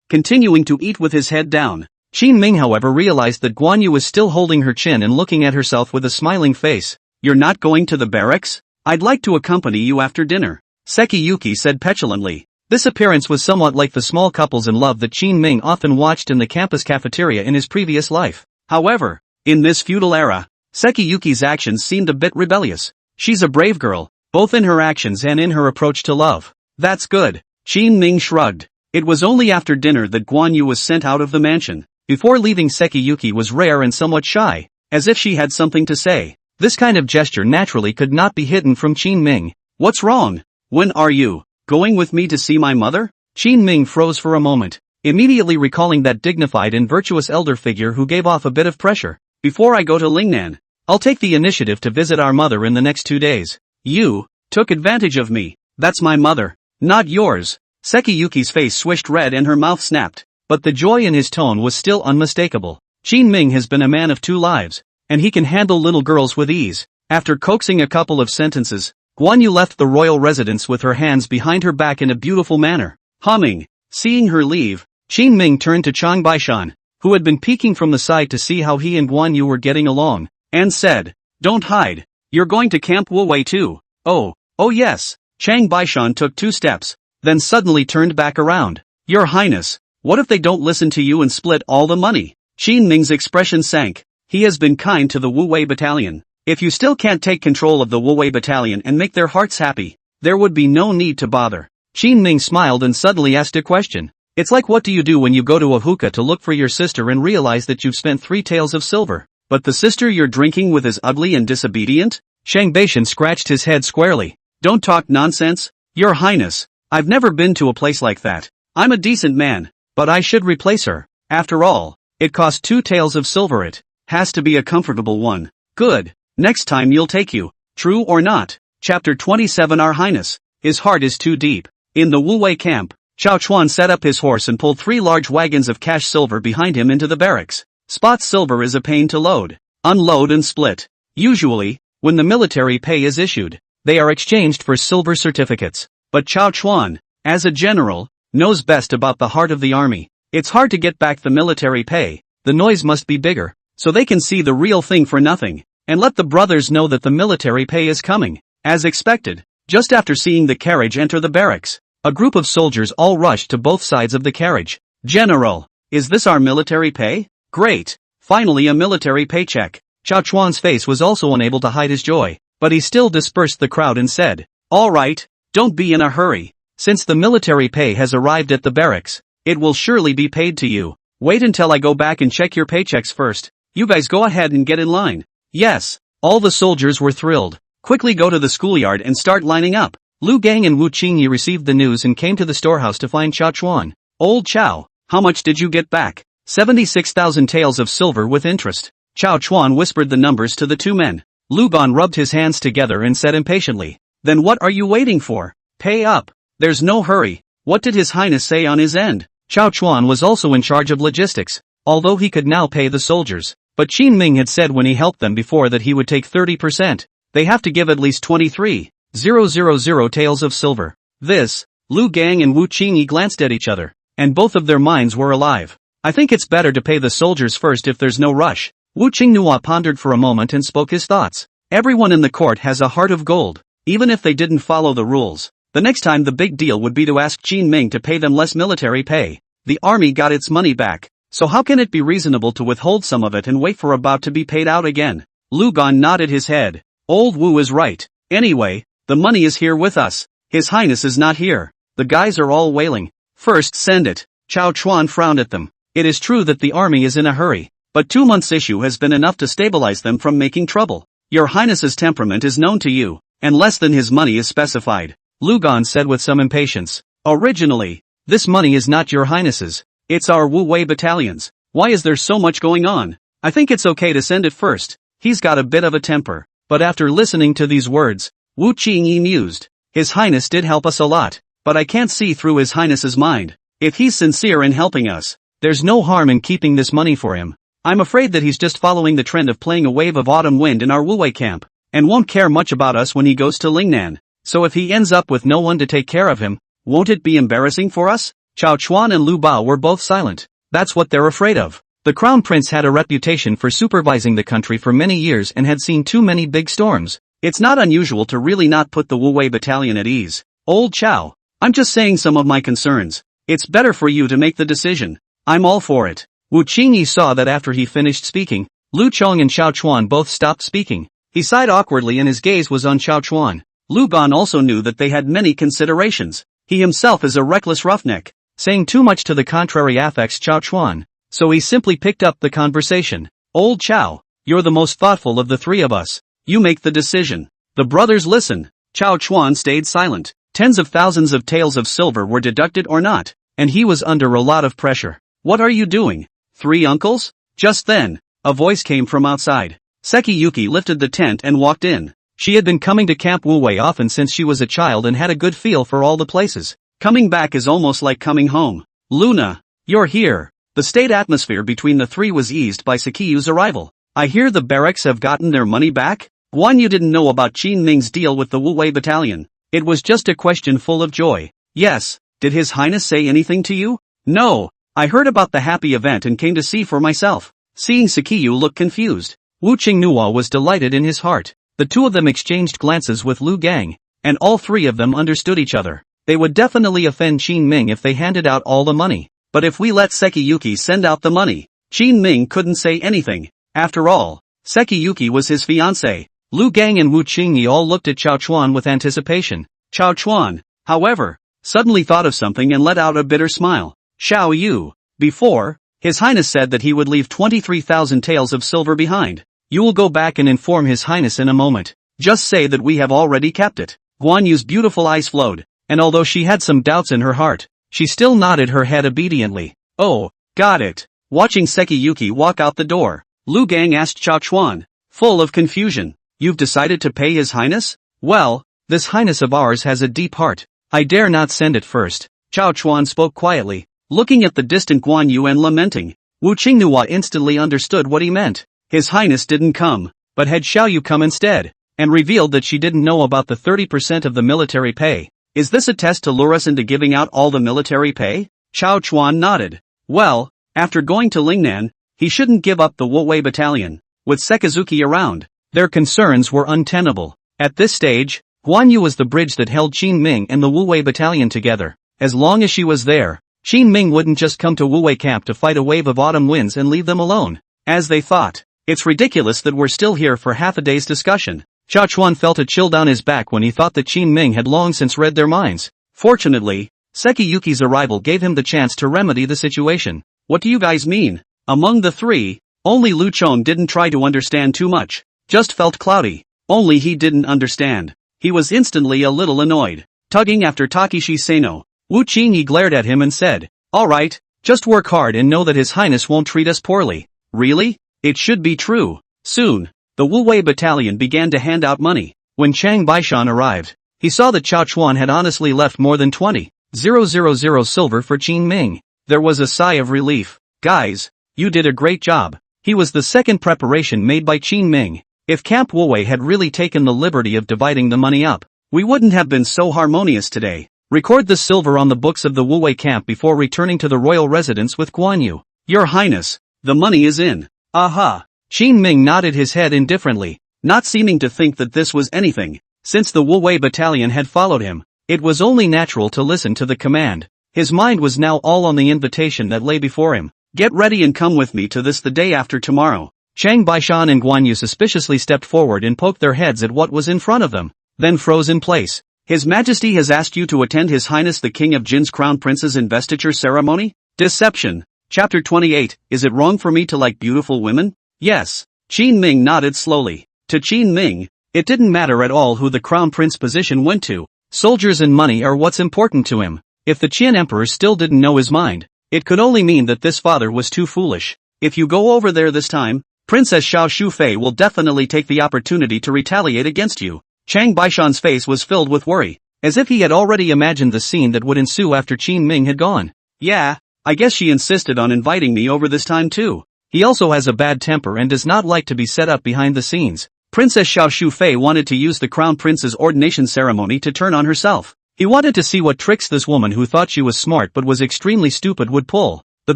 continuing to eat with his head down. Qin Ming however realized that Guan Yu was still holding her chin and looking at herself with a smiling face. You're not going to the barracks? I'd like to accompany you after dinner, Sekiyuki said petulantly. This appearance was somewhat like the small couples in love that Qin Ming often watched in the campus cafeteria in his previous life. However, in this feudal era, Sekiyuki's actions seemed a bit rebellious. She's a brave girl, both in her actions and in her approach to love. That's good, Qin Ming shrugged. It was only after dinner that Guan Yu was sent out of the mansion. Before leaving, Sekiyuki was rare and somewhat shy, as if she had something to say. This kind of gesture naturally could not be hidden from Qin Ming. What's wrong? When are you going with me to see my mother? Qin Ming froze for a moment, immediately recalling that dignified and virtuous elder figure who gave off a bit of pressure. Before I go to Lingnan, I'll take the initiative to visit our mother in the next 2 days. You took advantage of me. That's my mother, not yours. Sekiyuki's face swished red and her mouth snapped, but the joy in his tone was still unmistakable. Qin Ming has been a man of 2 lives, and he can handle little girls with ease. After coaxing a couple of sentences, Guan Yu left the royal residence with her hands behind her back in a beautiful manner. Humming. Seeing her leave, Qin Ming turned to Chang Baishan, who had been peeking from the side to see how he and Guan Yu were getting along, and said, "Don't hide. You're going to Camp Wu Wei too." Oh yes. Chang Baishan took 2 steps, then suddenly turned back around. Your Highness, what if they don't listen to you and split all the money? Qin Ming's expression sank. He has been kind to the Wu Wei battalion. If you still can't take control of the Wu Wei battalion and make their hearts happy, there would be no need to bother. Qin Ming smiled and suddenly asked a question. It's like, what do you do when you go to a hookah to look for your sister and realize that you've spent 3 taels of silver, but the sister you're drinking with is ugly and disobedient? Shang Baishan scratched his head squarely. Don't talk nonsense, Your Highness. I've never been to a place like that. I'm a decent man, but I should replace her. After all, it cost 2 taels of silver. It has to be a comfortable one. Good. Next time you'll take you. True or not? Chapter 27. Our Highness. His heart is too deep. In the Wu Wei camp, Chao Chuan set up his horse and pulled 3 large wagons of cash silver behind him into the barracks. Spot silver is a pain to load, unload and split. Usually, when the military pay is issued, they are exchanged for silver certificates. But Chao Chuan, as a general, knows best about the heart of the army. It's hard to get back the military pay. The noise must be bigger, so they can see the real thing for nothing, and let the brothers know that the military pay is coming. As expected, just after seeing the carriage enter the barracks, a group of soldiers all rushed to both sides of the carriage. General, is this our military pay? Great, finally a military paycheck. Chao Chuan's face was also unable to hide his joy, but he still dispersed the crowd and said, all right, don't be in a hurry. Since the military pay has arrived at the barracks, it will surely be paid to you. Wait until I go back and check your paychecks first. You guys go ahead and get in line. Yes, all the soldiers were thrilled. Quickly go to the schoolyard and start lining up. Lu Gang and Wu Qingyi received the news and came to the storehouse to find Chao Chuan. Old Chao, how much did you get back? 76,000 taels of silver with interest. Chao Chuan whispered the numbers to the 2 men. Lu Gan rubbed his hands together and said impatiently, then what are you waiting for? Pay up. There's no hurry. What did His Highness say on his end? Chao Chuan was also in charge of logistics, although he could now pay the soldiers. But Qin Ming had said when he helped them before that he would take 30%. They have to give at least 23,000 taels of silver. This, Lu Gang and Wu Qingyi glanced at each other, and both of their minds were alive. I think it's better to pay the soldiers first if there's no rush. Wu Qingnua pondered for a moment and spoke his thoughts. Everyone in the court has a heart of gold, even if they didn't follow the rules. The next time the big deal would be to ask Qin Ming to pay them less military pay. The army got its money back, so how can it be reasonable to withhold some of it and wait for about to be paid out again? Lu Gan nodded his head. Old Wu is right. Anyway, the money is here with us. His Highness is not here. The guys are all wailing. First send it. Chao Chuan frowned at them. It is true that the army is in a hurry, but 2 months' issue has been enough to stabilize them from making trouble. Your Highness's temperament is known to you, and less than his money is specified, Lu Gan said with some impatience. Originally, this money is not your Highness's. It's our Wu Wei battalion's. Why is there so much going on? I think it's okay to send it first. He's got a bit of a temper. But after listening to these words, Wu Qingyi mused. His Highness did help us a lot, but I can't see through His Highness's mind. If he's sincere in helping us, there's no harm in keeping this money for him. I'm afraid that he's just following the trend of playing a wave of autumn wind in our Wu Wei camp, and won't care much about us when he goes to Lingnan. So if he ends up with no one to take care of him, won't it be embarrassing for us? Chao Chuan and Lu Bao were both silent. That's what they're afraid of. The Crown Prince had a reputation for supervising the country for many years and had seen too many big storms. It's not unusual to really not put the Wu Wei battalion at ease. Old Chao, I'm just saying some of my concerns. It's better for you to make the decision. I'm all for it. Wu Qingyi saw that after he finished speaking, Lu Chong and Chao Chuan both stopped speaking. He sighed awkwardly and his gaze was on Chao Chuan. Lu Gan also knew that they had many considerations. He himself is a reckless roughneck. Saying too much to the contrary affects Chao Chuan. So he simply picked up the conversation. Old Chao, you're the most thoughtful of the three of us. You make the decision. The brothers listen. Chao Chuan stayed silent. Tens of thousands of taels of silver were deducted or not, and he was under a lot of pressure. What are you doing? 3 uncles? Just then, a voice came from outside. Sekiyuki lifted the tent and walked in. She had been coming to Camp Wu Wei often since she was a child and had a good feel for all the places. Coming back is almost like coming home. Luna, you're here. The state atmosphere between the three was eased by Sekiyu's arrival. I hear the barracks have gotten their money back? Guan Yu didn't know about Qin Ming's deal with the Wu Wei battalion. It was just a question full of joy. Yes, did His Highness say anything to you? No, I heard about the happy event and came to see for myself. Seeing Sekiyu look confused, Wu Qingnua was delighted in his heart. The two of them exchanged glances with Lu Gang, and all three of them understood each other. They would definitely offend Qin Ming if they handed out all the money. But if we let Sekiyuki send out the money, Qin Ming couldn't say anything. After all, Sekiyuki was his fiancé. Lu Gang and Wu Qingyi all looked at Chao Chuan with anticipation. Chao Chuan, however, suddenly thought of something and let out a bitter smile. Xiao Yu, before, His Highness said that he would leave 23,000 taels of silver behind. You will go back and inform His Highness in a moment. Just say that we have already kept it. Guan Yu's beautiful eyes flowed, and although she had some doubts in her heart, she still nodded her head obediently. Oh, got it. Watching Sekiyuki walk out the door, Lu Gang asked Chao Chuan, full of confusion. You've decided to pay His Highness? Well, this Highness of ours has a deep heart. I dare not send it first. Chao Chuan spoke quietly, looking at the distant Guan Yu and lamenting. Wu Qingnua instantly understood what he meant. His Highness didn't come, but had Xiao Yu come instead, and revealed that she didn't know about the 30% of the military pay. Is this a test to lure us into giving out all the military pay? Chao Chuan nodded. Well, after going to Lingnan, he shouldn't give up the Wu Wei battalion. With Sekizuki around, their concerns were untenable. At this stage, Guan Yu was the bridge that held Qin Ming and the Wu Wei battalion together. As long as she was there, Qin Ming wouldn't just come to Wu Wei camp to fight a wave of autumn winds and leave them alone. As they thought, it's ridiculous that we're still here for half a day's discussion. Chao Chuan felt a chill down his back when he thought that Qin Ming had long since read their minds. Fortunately, Sekiyuki's arrival gave him the chance to remedy the situation. What do you guys mean? Among the three, only Lu Chong didn't try to understand too much. Just felt cloudy. Only he didn't understand. He was instantly a little annoyed. Tugging after Takeshi Seno, Wu Qingyi glared at him and said, Alright, just work hard and know that His Highness won't treat us poorly. Really? It should be true. Soon, the Wu Wei battalion began to hand out money. When Chang Baishan arrived, he saw that Chao Chuan had honestly left more than 20,000 silver for Qin Ming. There was a sigh of relief. Guys, you did a great job. He was the second preparation made by Qin Ming. If Camp Wu Wei had really taken the liberty of dividing the money up, we wouldn't have been so harmonious today. Record the silver on the books of the Wu Wei camp before returning to the royal residence with Guan Yu. Your Highness, the money is in. Aha. Qin Ming nodded his head indifferently, not seeming to think that this was anything. Since the Wu Wei battalion had followed him, it was only natural to listen to the command. His mind was now all on the invitation that lay before him. Get ready and come with me to this the day after tomorrow. Chang Baishan and Guan Yu suspiciously stepped forward and poked their heads at what was in front of them, then froze in place. His Majesty has asked you to attend His Highness the King of Jin's Crown Prince's investiture ceremony? Deception. Chapter 28, Is it wrong for me to like beautiful women? Yes. Qin Ming nodded slowly. To Qin Ming, it didn't matter at all who the Crown Prince position went to. Soldiers and money are what's important to him. If the Qin Emperor still didn't know his mind, it could only mean that this father was too foolish. If you go over there this time, Princess Xiao Shufei will definitely take the opportunity to retaliate against you. Chang Baishan's face was filled with worry, as if he had already imagined the scene that would ensue after Qin Ming had gone. Yeah, I guess she insisted on inviting me over this time too. He also has a bad temper and does not like to be set up behind the scenes. Princess Xiao Shufei wanted to use the Crown Prince's ordination ceremony to turn on herself. He wanted to see what tricks this woman who thought she was smart but was extremely stupid would pull. The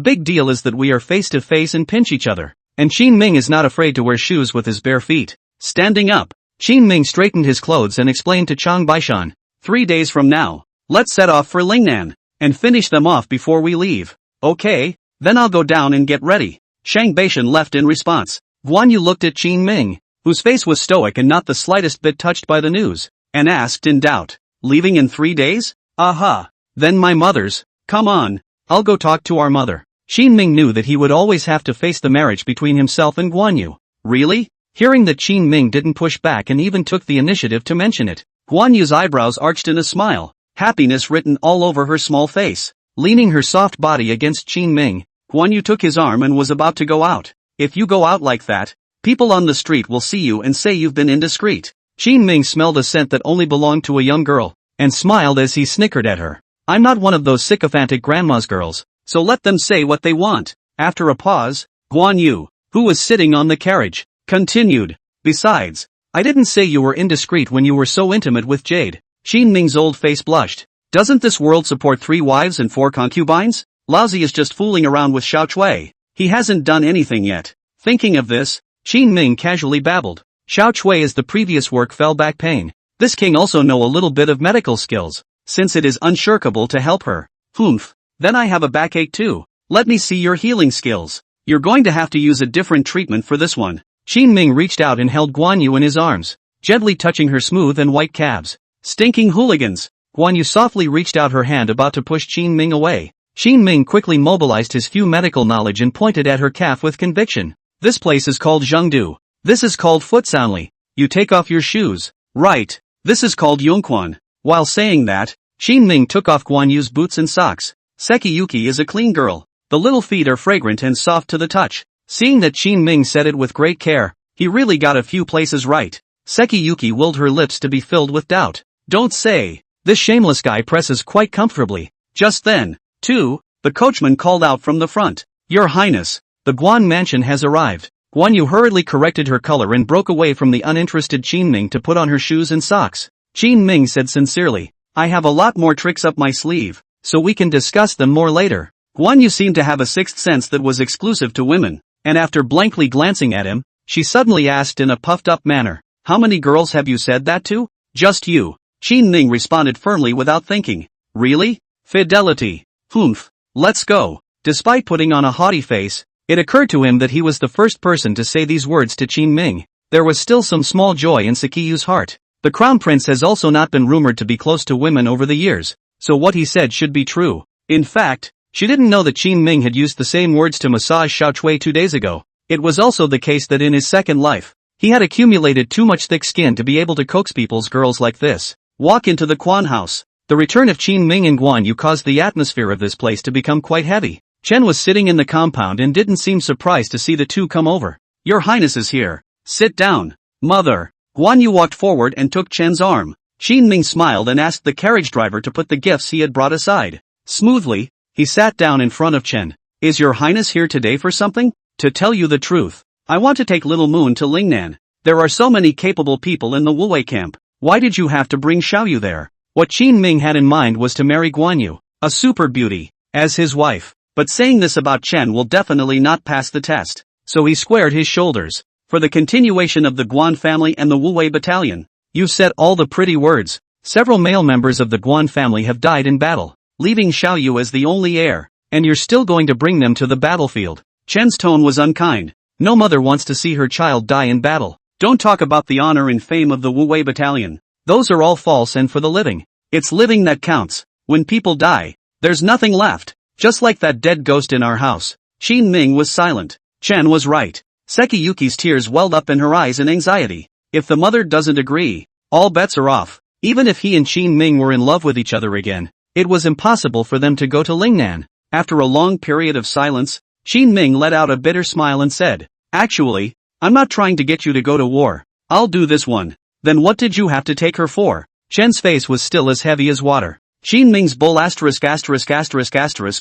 big deal is that we are face to face and pinch each other. And Qin Ming is not afraid to wear shoes with his bare feet. Standing up, Qin Ming straightened his clothes and explained to Chang Baishan, 3 days from now, let's set off for Lingnan, and finish them off before we leave. Okay, then I'll go down and get ready. Chang Baishan left in response. Guan Yu looked at Qin Ming, whose face was stoic and not the slightest bit touched by the news, and asked in doubt, leaving in 3 days? Aha, then my mother's, come on, I'll go talk to our mother. Qin Ming knew that he would always have to face the marriage between himself and Guan Yu. Really? Hearing that Qin Ming didn't push back and even took the initiative to mention it, Guan Yu's eyebrows arched in a smile, happiness written all over her small face. Leaning her soft body against Qin Ming, Guan Yu took his arm and was about to go out. If you go out like that, people on the street will see you and say you've been indiscreet. Qin Ming smelled a scent that only belonged to a young girl, and smiled as he snickered at her. I'm not one of those sycophantic grandma's girls, so let them say what they want. After a pause, Guan Yu, who was sitting on the carriage, continued. Besides, I didn't say you were indiscreet when you were so intimate with Jade. Qin Ming's old face blushed. Doesn't this world support 3 wives and 4 concubines? Laozi is just fooling around with Xiao Chui. He hasn't done anything yet. Thinking of this, Qin Ming casually babbled. Xiao Chui is the previous work fell back pain. This king also know a little bit of medical skills, since it is unshirkable to help her. Humph. Then I have a backache too. Let me see your healing skills. You're going to have to use a different treatment for this one. Qin Ming reached out and held Guan Yu in his arms, gently touching her smooth and white calves. Stinking hooligans! Guan Yu softly reached out her hand about to push Qin Ming away. Qin Ming quickly mobilized his few medical knowledge and pointed at her calf with conviction. This place is called Zhengdu. This is called foot soundly. You take off your shoes. Right. This is called Yongquan. While saying that, Qin Ming took off Guan Yu's boots and socks. Sekiyuki is a clean girl. The little feet are fragrant and soft to the touch. Seeing that Qin Ming said it with great care, he really got a few places right. Sekiyuki willed her lips to be filled with doubt. Don't say. This shameless guy presses quite comfortably. Just then, too, the coachman called out from the front. Your Highness, the Guan mansion has arrived. Guan Yu hurriedly corrected her color and broke away from the uninterested Qin Ming to put on her shoes and socks. Qin Ming said sincerely, I have a lot more tricks up my sleeve, so we can discuss them more later. Guan Yu seemed to have a sixth sense that was exclusive to women, and after blankly glancing at him, she suddenly asked in a puffed-up manner, How many girls have you said that to? Just you. Qin Ming responded firmly without thinking. Really? Fidelity. Humph. Let's go. Despite putting on a haughty face, it occurred to him that he was the first person to say these words to Qin Ming. There was still some small joy in Sekiyu's heart. The crown prince has also not been rumored to be close to women over the years, so what he said should be true. In fact, she didn't know that Qin Ming had used the same words to massage Xiao Chui 2 days ago. It was also the case that in his second life, he had accumulated too much thick skin to be able to coax people's girls like this. Walk into the Quan house. The return of Qin Ming and Guan Yu caused the atmosphere of this place to become quite heavy. Chen was sitting in the compound and didn't seem surprised to see the two come over. Your Highness is here. Sit down. Mother. Guan Yu walked forward and took Chen's arm. Qin Ming smiled and asked the carriage driver to put the gifts he had brought aside. Smoothly, he sat down in front of Chen. Is your Highness here today for something? To tell you the truth, I want to take Little Moon to Lingnan. There are so many capable people in the Wuwei camp. Why did you have to bring Xiaoyu there? What Qin Ming had in mind was to marry Guan Yu, a super beauty, as his wife. But saying this about Chen will definitely not pass the test. So he squared his shoulders. For the continuation of the Guan family and the Wuwei battalion. You've said all the pretty words. Several male members of the Guan family have died in battle, leaving Xiaoyu as the only heir. And you're still going to bring them to the battlefield. Chen's tone was unkind. No mother wants to see her child die in battle. Don't talk about the honor and fame of the Wuwei battalion. Those are all false, and for the living, it's living that counts. When people die, there's nothing left. Just like that dead ghost in our house. Shin Ming was silent. Chen was right. Sekiyuki's tears welled up in her eyes in anxiety. If the mother doesn't agree, all bets are off. Even if he and Shin Ming were in love with each other again, it was impossible for them to go to Lingnan. After a long period of silence, Shin Ming let out a bitter smile and said, "Actually, I'm not trying to get you to go to war. I'll do this one." "Then what did you have to take her for?" Chen's face was still as heavy as water. Shin Ming's bull *****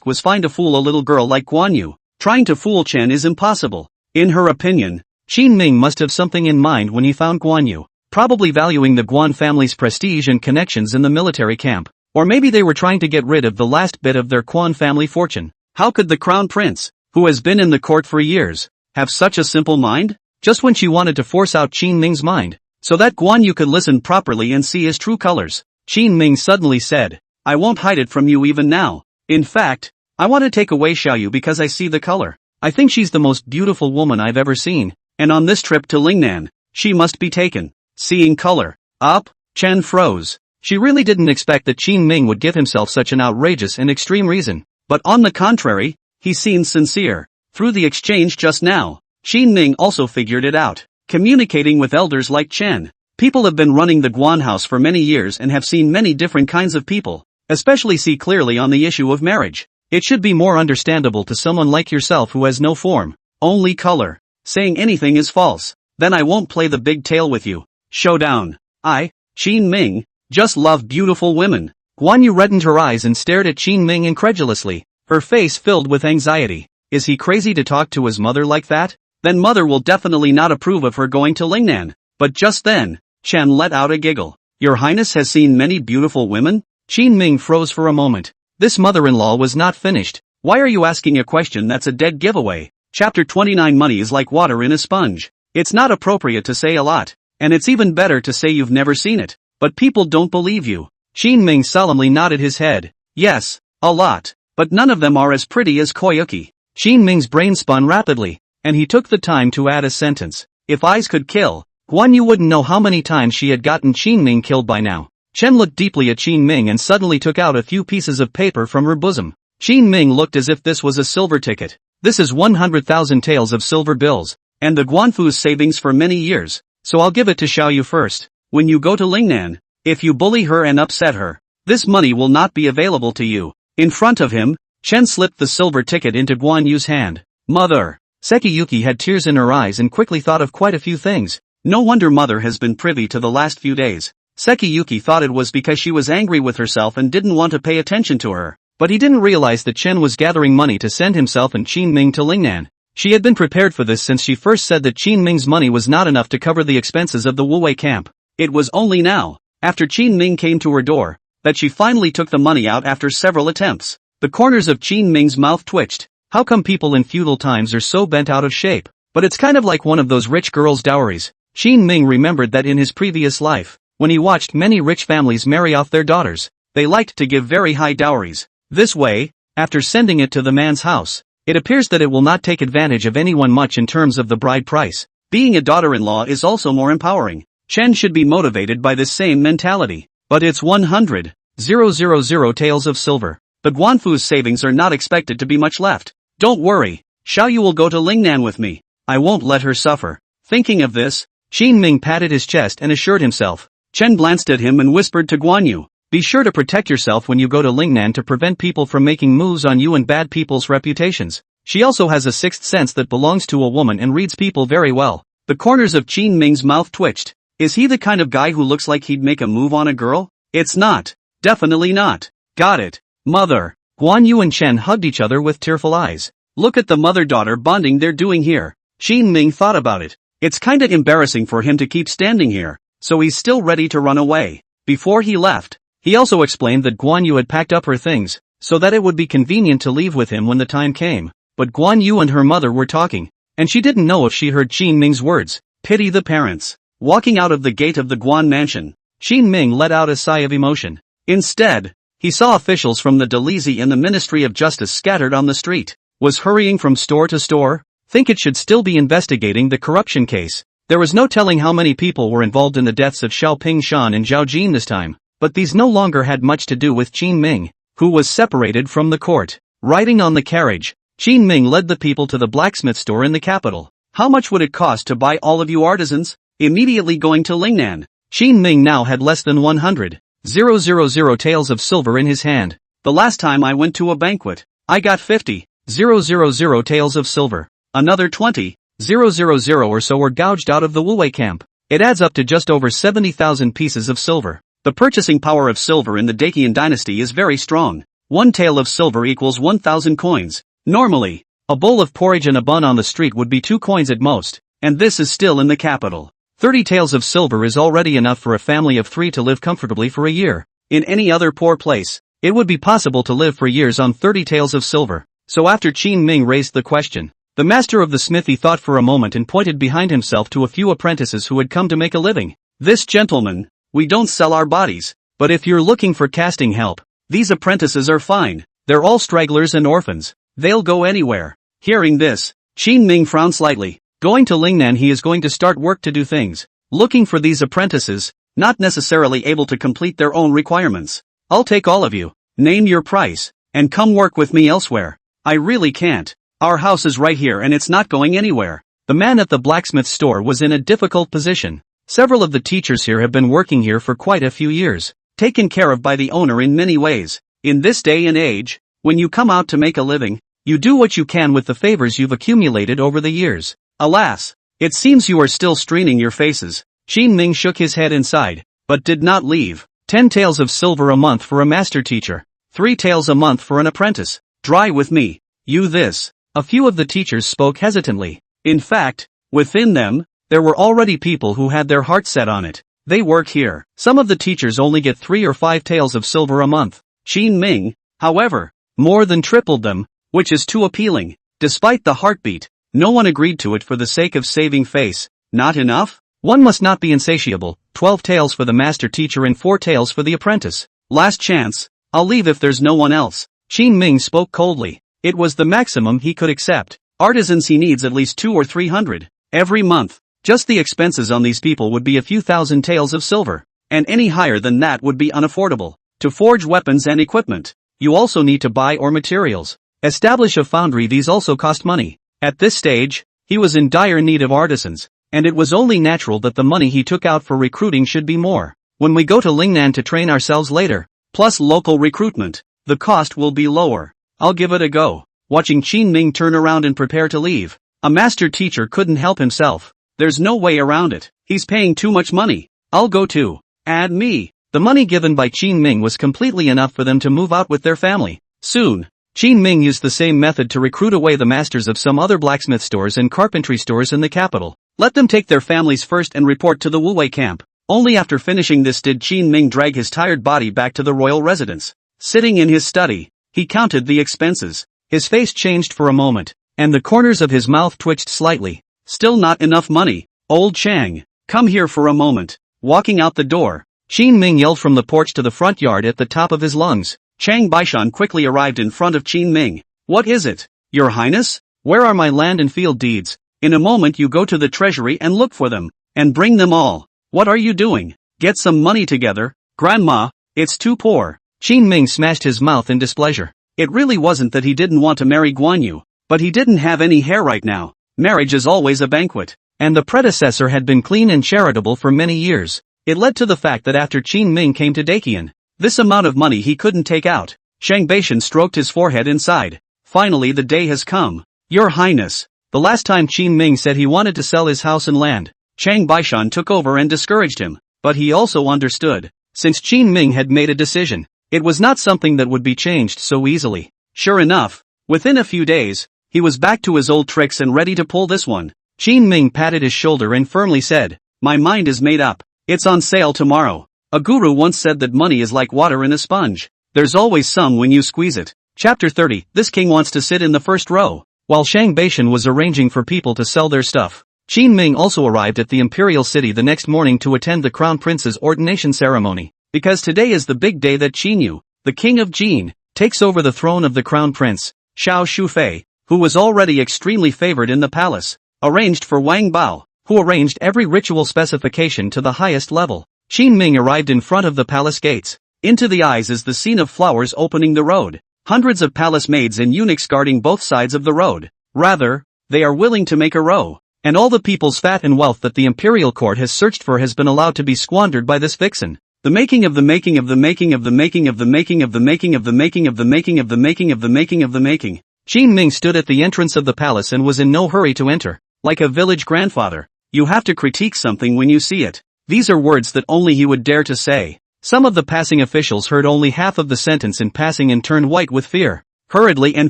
was fine to fool a little girl like Guan Yu. Trying to fool Chen is impossible. In her opinion, Shin Ming must have something in mind when he found Guan Yu, probably valuing the Guan family's prestige and connections in the military camp. Or maybe they were trying to get rid of the last bit of their Guan family fortune. How could the crown prince, who has been in the court for years, have such a simple mind? Just when she wanted to force out Shin Ming's mind, so that Guan Yu could listen properly and see his true colors, Shin Ming suddenly said, "I won't hide it from you even now. In fact, I want to take away Xiaoyu because I see the color. I think she's the most beautiful woman I've ever seen, and on this trip to Lingnan, she must be taken." Seeing color. Up, Chen froze. She really didn't expect that Shin Ming would give himself such an outrageous and extreme reason. But on the contrary, he seemed sincere. Through the exchange just now, Shin Ming also figured it out. Communicating with elders like Chen. People have been running the Guan house for many years and have seen many different kinds of people, especially see clearly on the issue of marriage. It should be more understandable to someone like yourself who has no form, only color. Saying anything is false. Then I won't play the big tail with you. Showdown. I, Shin Ming, just love beautiful women. Guan Yu reddened her eyes and stared at Shin Ming incredulously, her face filled with anxiety. Is he crazy to talk to his mother like that? Then mother will definitely not approve of her going to Lingnan. But just then, Chen let out a giggle. Your Highness has seen many beautiful women? Shin Ming froze for a moment. This mother-in-law was not finished. Why are you asking a question that's a dead giveaway? Chapter 29. Money is like water in a sponge. It's not appropriate to say a lot, and it's even better to say you've never seen it. But people don't believe you. Shin Ming solemnly nodded his head. Yes, a lot. But none of them are as pretty as Koyuki. Shin Ming's brain spun rapidly, and he took the time to add a sentence. If eyes could kill, Guan Yu wouldn't know how many times she had gotten Shin Ming killed by now. Chen looked deeply at Shin Ming and suddenly took out a few pieces of paper from her bosom. Shin Ming looked as if this was a silver ticket. This is 100,000 taels of silver bills, and the Guanfu's savings for many years, so I'll give it to Xiaoyu first. When you go to Lingnan, if you bully her and upset her, this money will not be available to you. In front of him, Chen slipped the silver ticket into Guan Yu's hand. Mother. Sekiyuki had tears in her eyes and quickly thought of quite a few things. No wonder mother has been privy to the last few days. Sekiyuki thought it was because she was angry with herself and didn't want to pay attention to her. But he didn't realize that Chen was gathering money to send himself and Shin Ming to Lingnan. She had been prepared for this since she first said that Shin Ming's money was not enough to cover the expenses of the Wuwei camp. It was only now, after Shin Ming came to her door, that she finally took the money out after several attempts. The corners of Shin Ming's mouth twitched. How come people in feudal times are so bent out of shape? But it's kind of like one of those rich girls' dowries. Shin Ming remembered that in his previous life, when he watched many rich families marry off their daughters, they liked to give very high dowries. This way, after sending it to the man's house, it appears that it will not take advantage of anyone much in terms of the bride price. Being a daughter-in-law is also more empowering. Chen should be motivated by this same mentality. But it's 100,000 taels of silver. The Guanfu's savings are not expected to be much left. Don't worry, Xiaoyu will go to Lingnan with me. I won't let her suffer. Thinking of this, Shin Ming patted his chest and assured himself. Chen glanced at him and whispered to Guan Yu, be sure to protect yourself when you go to Lingnan to prevent people from making moves on you and bad people's reputations. She also has a sixth sense that belongs to a woman and reads people very well. The corners of Shin Ming's mouth twitched. Is he the kind of guy who looks like he'd make a move on a girl? It's not. Definitely not. Got it. Mother. Guan Yu and Chen hugged each other with tearful eyes. Look at the mother-daughter bonding they're doing here. Shin Ming thought about it. It's kinda embarrassing for him to keep standing here, so he's still ready to run away. Before he left, he also explained that Guan Yu had packed up her things, so that it would be convenient to leave with him when the time came. But Guan Yu and her mother were talking, and she didn't know if she heard Shin Ming's words. Pity the parents. Walking out of the gate of the Guan mansion, Shin Ming let out a sigh of emotion. Instead, he saw officials from the Delizi and the Ministry of Justice scattered on the street. Was hurrying from store to store? Think it should still be investigating the corruption case. There was no telling how many people were involved in the deaths of Xiao Pingshan and Zhao Jin this time, but these no longer had much to do with Qin Ming, who was separated from the court. Riding on the carriage, Qin Ming led the people to the blacksmith store in the capital. How much would it cost to buy all of you artisans? Immediately going to Lingnan. Qin Ming now had less than 100,000 taels of silver in his hand. The last time I went to a banquet, I got 50,000 taels of silver. Another 20,000 or so were gouged out of the Wuwei camp. It adds up to just over 70,000 pieces of silver. The purchasing power of silver in the Dacian dynasty is very strong. 1 tael of silver equals 1,000 coins. Normally, a bowl of porridge and a bun on the street would be 2 coins at most, and this is still in the capital. 30 taels of silver is already enough for a family of 3 to live comfortably for a year. In any other poor place, it would be possible to live for years on 30 taels of silver. So after Qin Ming raised the question, the master of the smithy thought for a moment and pointed behind himself to a few apprentices who had come to make a living. This gentleman, we don't sell our bodies, but if you're looking for casting help, these apprentices are fine. They're all stragglers and orphans. They'll go anywhere. Hearing this, Qin Ming frowned slightly. Going to Lingnan, he is going to start work to do things. Looking for these apprentices, not necessarily able to complete their own requirements. I'll take all of you. Name your price, and come work with me elsewhere. I really can't. Our house is right here and it's not going anywhere. The man at the blacksmith store was in a difficult position. Several of the teachers here have been working here for quite a few years, taken care of by the owner in many ways. In this day and age, when you come out to make a living, you do what you can with the favors you've accumulated over the years. Alas, it seems you are still straining your faces. Qin Ming shook his head inside, but did not leave. 10 taels of silver a month for a master teacher. 3 taels a month for an apprentice. Dry with me. You this. A few of the teachers spoke hesitantly. In fact, within them, there were already people who had their heart set on it. They work here. Some of the teachers only get 3 or 5 taels of silver a month. Qin Ming, however, more than tripled them, which is too appealing. Despite the heartbeat, no one agreed to it for the sake of saving face. Not enough? One must not be insatiable. 12 taels for the master teacher and 4 taels for the apprentice. Last chance. I'll leave if there's no one else. Qin Ming spoke coldly. It was the maximum he could accept. Artisans he needs at least 200 or 300 every month. Just the expenses on these people would be a few thousand taels of silver, and any higher than that would be unaffordable. To forge weapons and equipment, you also need to buy ore materials. Establish a foundry, these also cost money. At this stage, he was in dire need of artisans, and it was only natural that the money he took out for recruiting should be more. When we go to Lingnan to train ourselves later, plus local recruitment, the cost will be lower. I'll give it a go. Watching Qin Ming turn around and prepare to leave, a master teacher couldn't help himself. There's no way around it. He's paying too much money. I'll go too. Add me. The money given by Qin Ming was completely enough for them to move out with their family. Soon, Qin Ming used the same method to recruit away the masters of some other blacksmith stores and carpentry stores in the capital. Let them take their families first and report to the Wuwei camp. Only after finishing this did Qin Ming drag his tired body back to the royal residence. Sitting in his study, he counted the expenses. His face changed for a moment, and the corners of his mouth twitched slightly. Still not enough money. Old Chang, come here for a moment. Walking out the door, Qin Ming yelled from the porch to the front yard at the top of his lungs. Chang Baishan quickly arrived in front of Qin Ming. What is it, Your Highness? Where are my land and field deeds? In a moment you go to the treasury and look for them, and bring them all. What are you doing? Get some money together, Grandma, it's too poor. Qin Ming smashed his mouth in displeasure. It really wasn't that he didn't want to marry Guan Yu, but he didn't have any hair right now. Marriage is always a banquet, and the predecessor had been clean and charitable for many years. It led to the fact that after Qin Ming came to Dacian, this amount of money he couldn't take out. Shang Baishan stroked his forehead and sighed. Finally the day has come. Your Highness, the last time Qin Ming said he wanted to sell his house and land, Chang Baishan took over and discouraged him, but he also understood. Since Qin Ming had made a decision, it was not something that would be changed so easily. Sure enough, within a few days, he was back to his old tricks and ready to pull this one. Qin Ming patted his shoulder and firmly said, my mind is made up. It's on sale tomorrow. A guru once said that money is like water in a sponge. There's always some when you squeeze it. Chapter 30. This king wants to sit in the first row. While Shang Baishan was arranging for people to sell their stuff, Qin Ming also arrived at the imperial city the next morning to attend the crown prince's ordination ceremony. Because today is the big day that Qin Yu, the king of Jin, takes over the throne of the crown prince, Xiao Shufei, who was already extremely favored in the palace, arranged for Wang Bao, who arranged every ritual specification to the highest level. Qin Ming arrived in front of the palace gates. Into the eyes is the scene of flowers opening the road. Hundreds of palace maids and eunuchs guarding both sides of the road. Rather, they are willing to make a row. And all the people's fat and wealth that the imperial court has searched for has been allowed to be squandered by this vixen. The making of the making of the making of the making of the making of the making of the making of the making of the making of the making of the making. Qin Ming stood at the entrance of the palace and was in no hurry to enter. Like a village grandfather, you have to critique something when you see it. These are words that only he would dare to say. Some of the passing officials heard only half of the sentence in passing and turned white with fear. Hurriedly and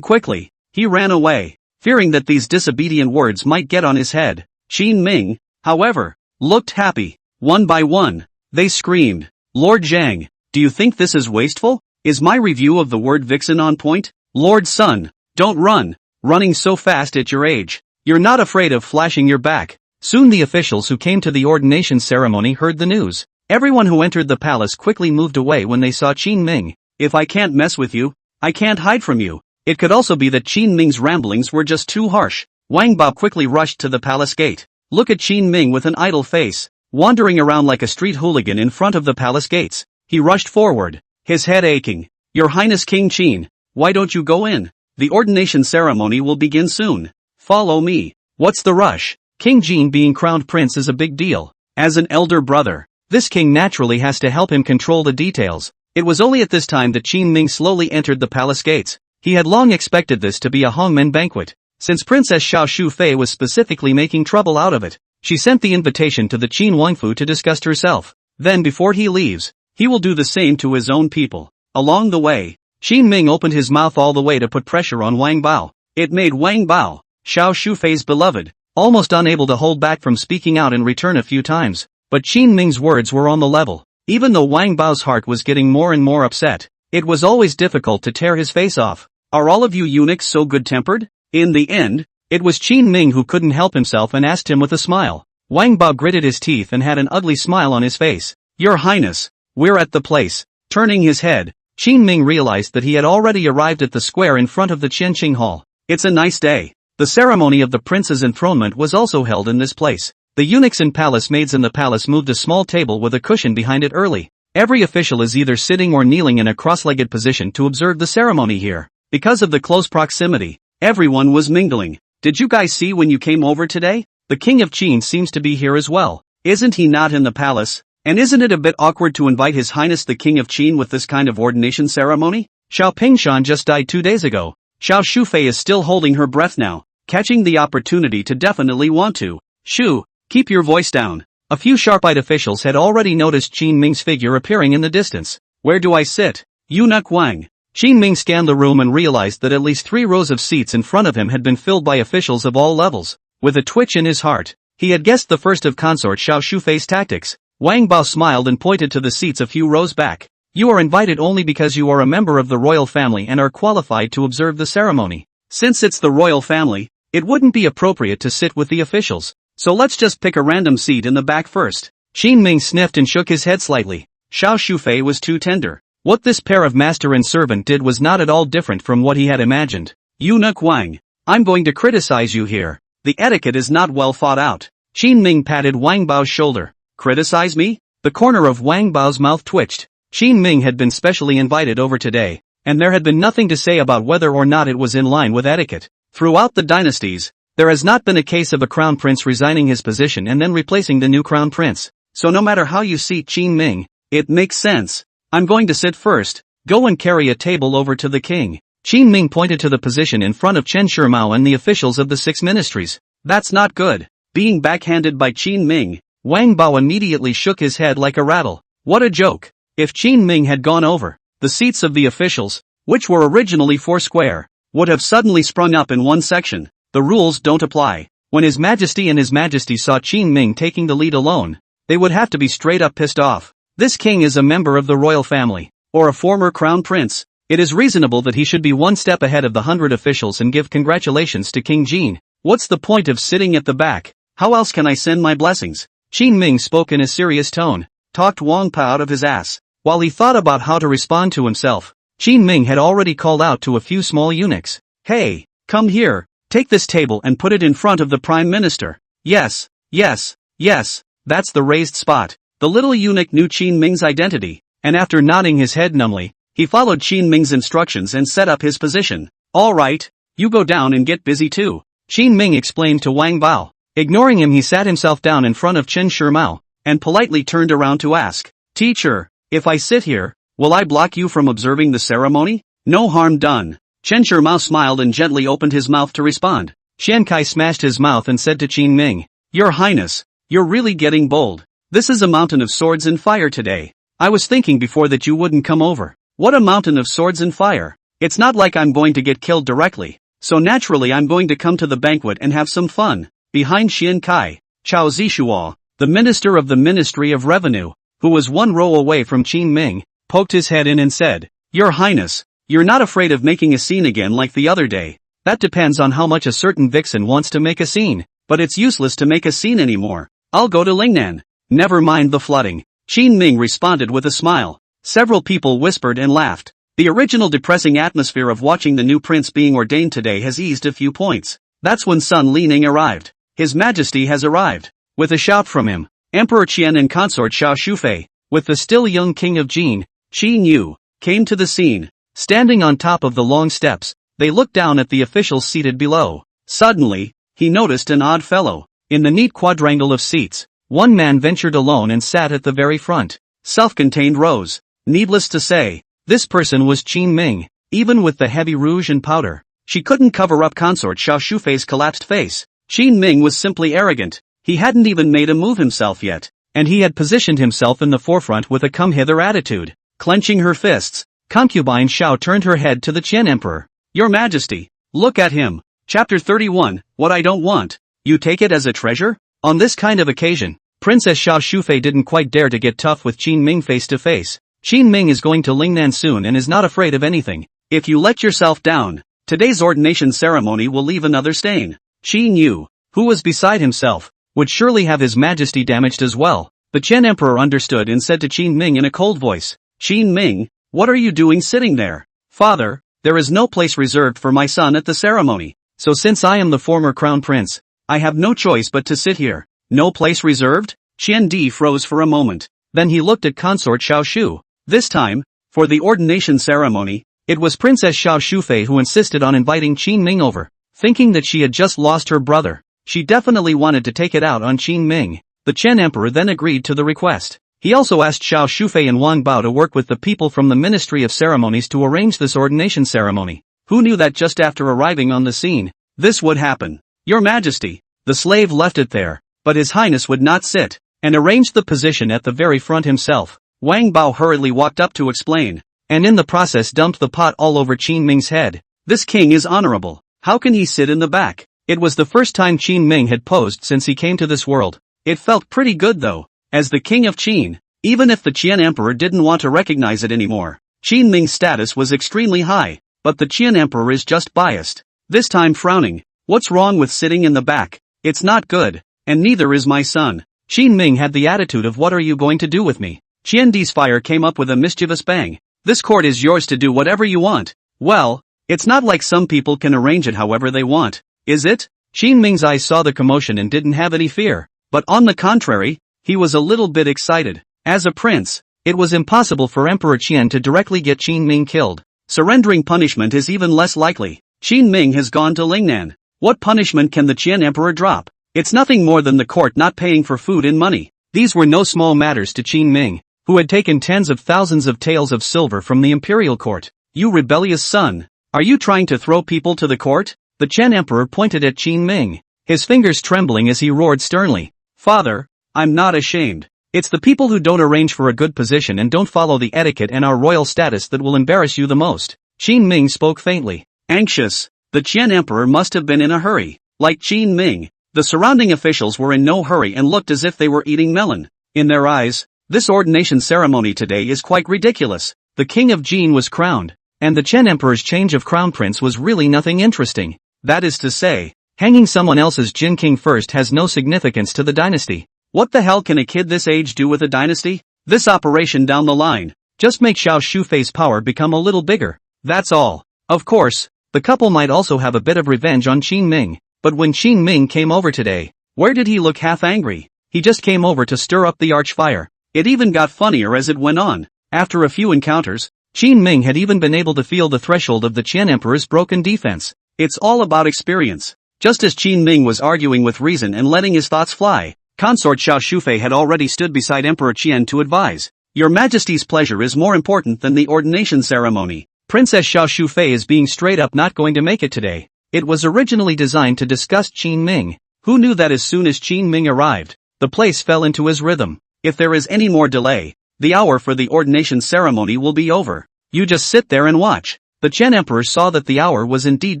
quickly, he ran away, fearing that these disobedient words might get on his head. Qin Ming, however, looked happy. One by one, they screamed, "Lord Zhang, do you think this is wasteful? Is my review of the word vixen on point? Lord Sun, don't run, running so fast at your age. You're not afraid of flashing your back." Soon the officials who came to the ordination ceremony heard the news. Everyone who entered the palace quickly moved away when they saw Qin Ming. If I can't mess with you, I can't hide from you. It could also be that Qin Ming's ramblings were just too harsh. Wang Bao quickly rushed to the palace gate. Look at Qin Ming with an idle face, wandering around like a street hooligan in front of the palace gates. He rushed forward, his head aching. "Your Highness King Qin, why don't you go in? The ordination ceremony will begin soon. Follow me." What's the rush? King Jin being crowned prince is a big deal. As an elder brother, this king naturally has to help him control the details. It was only at this time that Qin Ming slowly entered the palace gates. He had long expected this to be a hongmen banquet, since Princess Xiao Shufei was specifically making trouble out of it. She sent the invitation to the Qin Wangfu to disgust herself. Then before he leaves, he will do the same to his own people. Along the way, Qin Ming opened his mouth all the way to put pressure on Wang Bao. It made Wang Bao, Xiao Shufei's beloved, almost unable to hold back from speaking out in return a few times. But Qin Ming's words were on the level. Even though Wang Bao's heart was getting more and more upset, it was always difficult to tear his face off. Are all of you eunuchs so good-tempered? In the end, it was Qin Ming who couldn't help himself and asked him with a smile. Wang Bao gritted his teeth and had an ugly smile on his face. "Your Highness, we're at the place." Turning his head, Qin Ming realized that he had already arrived at the square in front of the Qianqing Hall. It's a nice day. The ceremony of the prince's enthronement was also held in this place. The eunuchs and palace maids in the palace moved a small table with a cushion behind it early. Every official is either sitting or kneeling in a cross-legged position to observe the ceremony here. Because of the close proximity, everyone was mingling. "Did you guys see when you came over today? The king of Qin seems to be here as well. Isn't he not in the palace? And isn't it a bit awkward to invite his highness the king of Qin with this kind of ordination ceremony? Xiao Pingshan just died 2 days ago. Xiao Shufei is still holding her breath now, catching the opportunity to definitely want to. Shu, keep your voice down." A few sharp-eyed officials had already noticed Qin Ming's figure appearing in the distance. "Where do I sit?" Eunuch Wang. Qin Ming scanned the room and realized that at least 3 rows of seats in front of him had been filled by officials of all levels. With a twitch in his heart, he had guessed the first of consort Xiao Shufei's tactics. Wang Bao smiled and pointed to the seats a few rows back. "You are invited only because you are a member of the royal family and are qualified to observe the ceremony. Since it's the royal family, it wouldn't be appropriate to sit with the officials. So let's just pick a random seat in the back first." Qin Ming sniffed and shook his head slightly. Xiao Shufei was too tender. What this pair of master and servant did was not at all different from what he had imagined. "Eunuch Wang, I'm going to criticize you here. The etiquette is not well thought out." Qin Ming patted Wang Bao's shoulder. "Criticize me?" The corner of Wang Bao's mouth twitched. Qin Ming had been specially invited over today, and there had been nothing to say about whether or not it was in line with etiquette. Throughout the dynasties, there has not been a case of a crown prince resigning his position and then replacing the new crown prince. So no matter how you see Qin Ming, it makes sense. "I'm going to sit first. Go and carry a table over to the king." Qin Ming pointed to the position in front of Chen Shimao and the officials of the 6 ministries. "That's not good." Being backhanded by Qin Ming, Wang Bao immediately shook his head like a rattle. What a joke. If Qin Ming had gone over, the seats of the officials, which were originally 4 square, would have suddenly sprung up in one section. The rules don't apply. When His Majesty and His Majesty saw Qin Ming taking the lead alone, they would have to be straight up pissed off. This king is a member of the royal family, or a former crown prince. It is reasonable that he should be one step ahead of the 100 officials and give congratulations to King Jin. What's the point of sitting at the back? How else can I send my blessings? Qin Ming spoke in a serious tone, talked Wang Pao out of his ass. While he thought about how to respond to himself, Qin Ming had already called out to a few small eunuchs. "Hey, come here. Take this table and put it in front of the Prime Minister." Yes, Yes, yes, that's the raised spot. The little eunuch knew Qin Ming's identity, and after nodding his head numbly, he followed Qin Ming's instructions and set up his position. All right, you go down and get busy too, Qin Ming explained to Wang Bao. Ignoring him, he sat himself down in front of Chen Shimao, and politely turned around to ask, Teacher, if I sit here, will I block you from observing the ceremony? No harm done. Chen Shimao smiled and gently opened his mouth to respond. Qian Kai smashed his mouth and said to Qin Ming, Your Highness, you're really getting bold. This is a mountain of swords and fire today. I was thinking before that you wouldn't come over. What a mountain of swords and fire. It's not like I'm going to get killed directly, so naturally I'm going to come to the banquet and have some fun. Behind Qian Kai, Chao Zishuo, the minister of the Ministry of Revenue, who was one row away from Qin Ming, poked his head in and said, Your Highness, you're not afraid of making a scene again like the other day. That depends on how much a certain vixen wants to make a scene, but it's useless to make a scene anymore. I'll go to Lingnan. Never mind the flooding. Qin Ming responded with a smile. Several people whispered and laughed. The original depressing atmosphere of watching the new prince being ordained today has eased a few points. That's when Sun Lining arrived. His Majesty has arrived. With a shout from him, Emperor Qian and consort Xiao Shufei, with the still young king of Jin, Qin Yu, came to the scene. Standing on top of the long steps, they looked down at the officials seated below. Suddenly, he noticed an odd fellow. In the neat quadrangle of seats, one man ventured alone and sat at the very front. Self-contained rose. Needless to say, this person was Qin Ming. Even with the heavy rouge and powder, she couldn't cover up consort Xiao Shufei's collapsed face. Qin Ming was simply arrogant. He hadn't even made a move himself yet, and he had positioned himself in the forefront with a come-hither attitude. Clenching her fists, concubine Xiao turned her head to the Qian Emperor. Your Majesty, look at him. Chapter 31, What I Don't Want. You take it as a treasure? On this kind of occasion, Princess Xiao Shufei didn't quite dare to get tough with Qin Ming face to face. Qin Ming is going to Lingnan soon and is not afraid of anything. If you let yourself down, today's ordination ceremony will leave another stain. Qin Yu, who was beside himself, would surely have his majesty damaged as well. The Qian Emperor understood and said to Qin Ming in a cold voice, Qin Ming, what are you doing sitting there? Father, there is no place reserved for my son at the ceremony, so since I am the former crown prince, I have no choice but to sit here. No place reserved? Qian Di froze for a moment. Then he looked at consort Xiao Shu. This time, for the ordination ceremony, it was Princess Xiao Shufei who insisted on inviting Qin Ming over. Thinking that she had just lost her brother, she definitely wanted to take it out on Qin Ming. The Qian Emperor then agreed to the request. He also asked Xiao Shufei and Wang Bao to work with the people from the Ministry of Ceremonies to arrange this ordination ceremony. Who knew that just after arriving on the scene, this would happen? Your Majesty, the slave left it there, but His Highness would not sit, and arranged the position at the very front himself. Wang Bao hurriedly walked up to explain, and in the process dumped the pot all over Qin Ming's head. This king is honorable. How can he sit in the back? It was the first time Qin Ming had posed since he came to this world. It felt pretty good though. As the king of Qin, even if the Qian Emperor didn't want to recognize it anymore, Qin Ming's status was extremely high, but the Qian Emperor is just biased. This time frowning, what's wrong with sitting in the back? It's not good, and neither is my son. Qin Ming had the attitude of what are you going to do with me? Qian Di's fire came up with a mischievous bang. This court is yours to do whatever you want. Well, it's not like some people can arrange it however they want, is it? Qin Ming's eyes saw the commotion and didn't have any fear, but on the contrary, he was a little bit excited. As a prince, it was impossible for Emperor Qian to directly get Qin Ming killed. Surrendering punishment is even less likely. Qin Ming has gone to Lingnan. What punishment can the Qian Emperor drop? It's nothing more than the court not paying for food and money. These were no small matters to Qin Ming, who had taken tens of thousands of taels of silver from the imperial court. You rebellious son, are you trying to throw people to the court? The Qian Emperor pointed at Qin Ming, his fingers trembling as he roared sternly. Father, I'm not ashamed. It's the people who don't arrange for a good position and don't follow the etiquette and our royal status that will embarrass you the most. Qin Ming spoke faintly. Anxious, the Qian Emperor must have been in a hurry. Like Qin Ming, the surrounding officials were in no hurry and looked as if they were eating melon. In their eyes, this ordination ceremony today is quite ridiculous. The king of Jin was crowned, and the Qian Emperor's change of crown prince was really nothing interesting. That is to say, hanging someone else's Jin king first has no significance to the dynasty. What the hell can a kid this age do with a dynasty? This operation down the line, just make Xiao Shufei's power become a little bigger. That's all. Of course, the couple might also have a bit of revenge on Qin Ming, but when Qin Ming came over today, Where did he look half angry? He just came over to stir up the archfire. It even got funnier as it went on. After a few encounters, Qin Ming had even been able to feel the threshold of the Qian Emperor's broken defense. It's all about experience. Just as Qin Ming was arguing with reason and letting his thoughts fly, Consort Xiao Shufei had already stood beside Emperor Qian to advise. Your Majesty's pleasure is more important than the ordination ceremony. Princess Xiao Shufei is being straight up not going to make it today. It was originally designed to disgust Qin Ming. Who knew that as soon as Qin Ming arrived, the place fell into his rhythm. If there is any more delay, the hour for the ordination ceremony will be over. You just sit there and watch. The Qian Emperor saw that the hour was indeed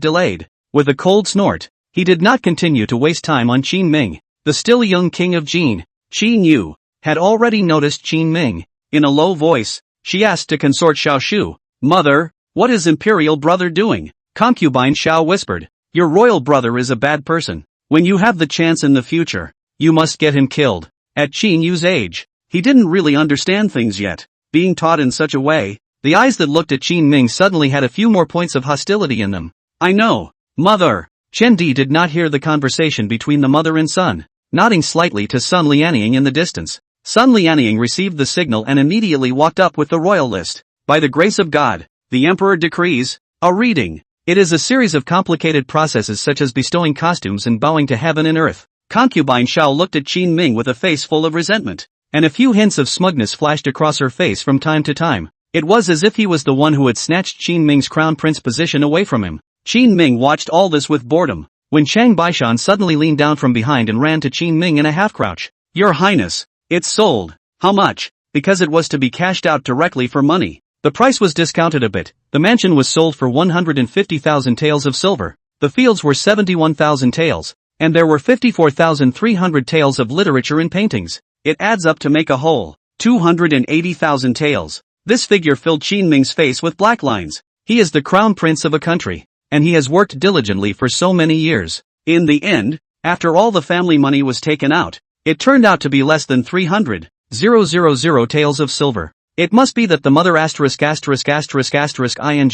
delayed. With a cold snort, he did not continue to waste time on Qin Ming. The still young king of Jin, Qin Yu, had already noticed Qin Ming. In a low voice, she asked to consort Xiao Shu, "Mother, what is imperial brother doing?" Concubine Xiao whispered, "Your royal brother is a bad person. When you have the chance in the future, you must get him killed." At Qin Yu's age, he didn't really understand things yet. Being taught in such a way, the eyes that looked at Qin Ming suddenly had a few more points of hostility in them. "I know, mother." Chen Di did not hear the conversation between the mother and son, nodding slightly to Sun Lianying in the distance. Sun Lianying received the signal and immediately walked up with the royal list. By the grace of God, the emperor decrees, a reading. It is a series of complicated processes such as bestowing costumes and bowing to heaven and earth. Concubine Xiao looked at Qin Ming with a face full of resentment, and a few hints of smugness flashed across her face from time to time. It was as if he was the one who had snatched Qin Ming's crown prince position away from him. Qin Ming watched all this with boredom, when Chang Baishan suddenly leaned down from behind and ran to Qin Ming in a half-crouch. "Your Highness, it's sold." "How much?" "Because it was to be cashed out directly for money. The price was discounted a bit. The mansion was sold for 150,000 taels of silver. The fields were 71,000 taels, and there were 54,300 taels of literature and paintings. It adds up to make a whole 280,000 taels. This figure filled Qin Ming's face with black lines. He is the crown prince of a country, and he has worked diligently for so many years. In the end, after all the family money was taken out, it turned out to be less than 300,000 taels of silver. It must be that the mother ********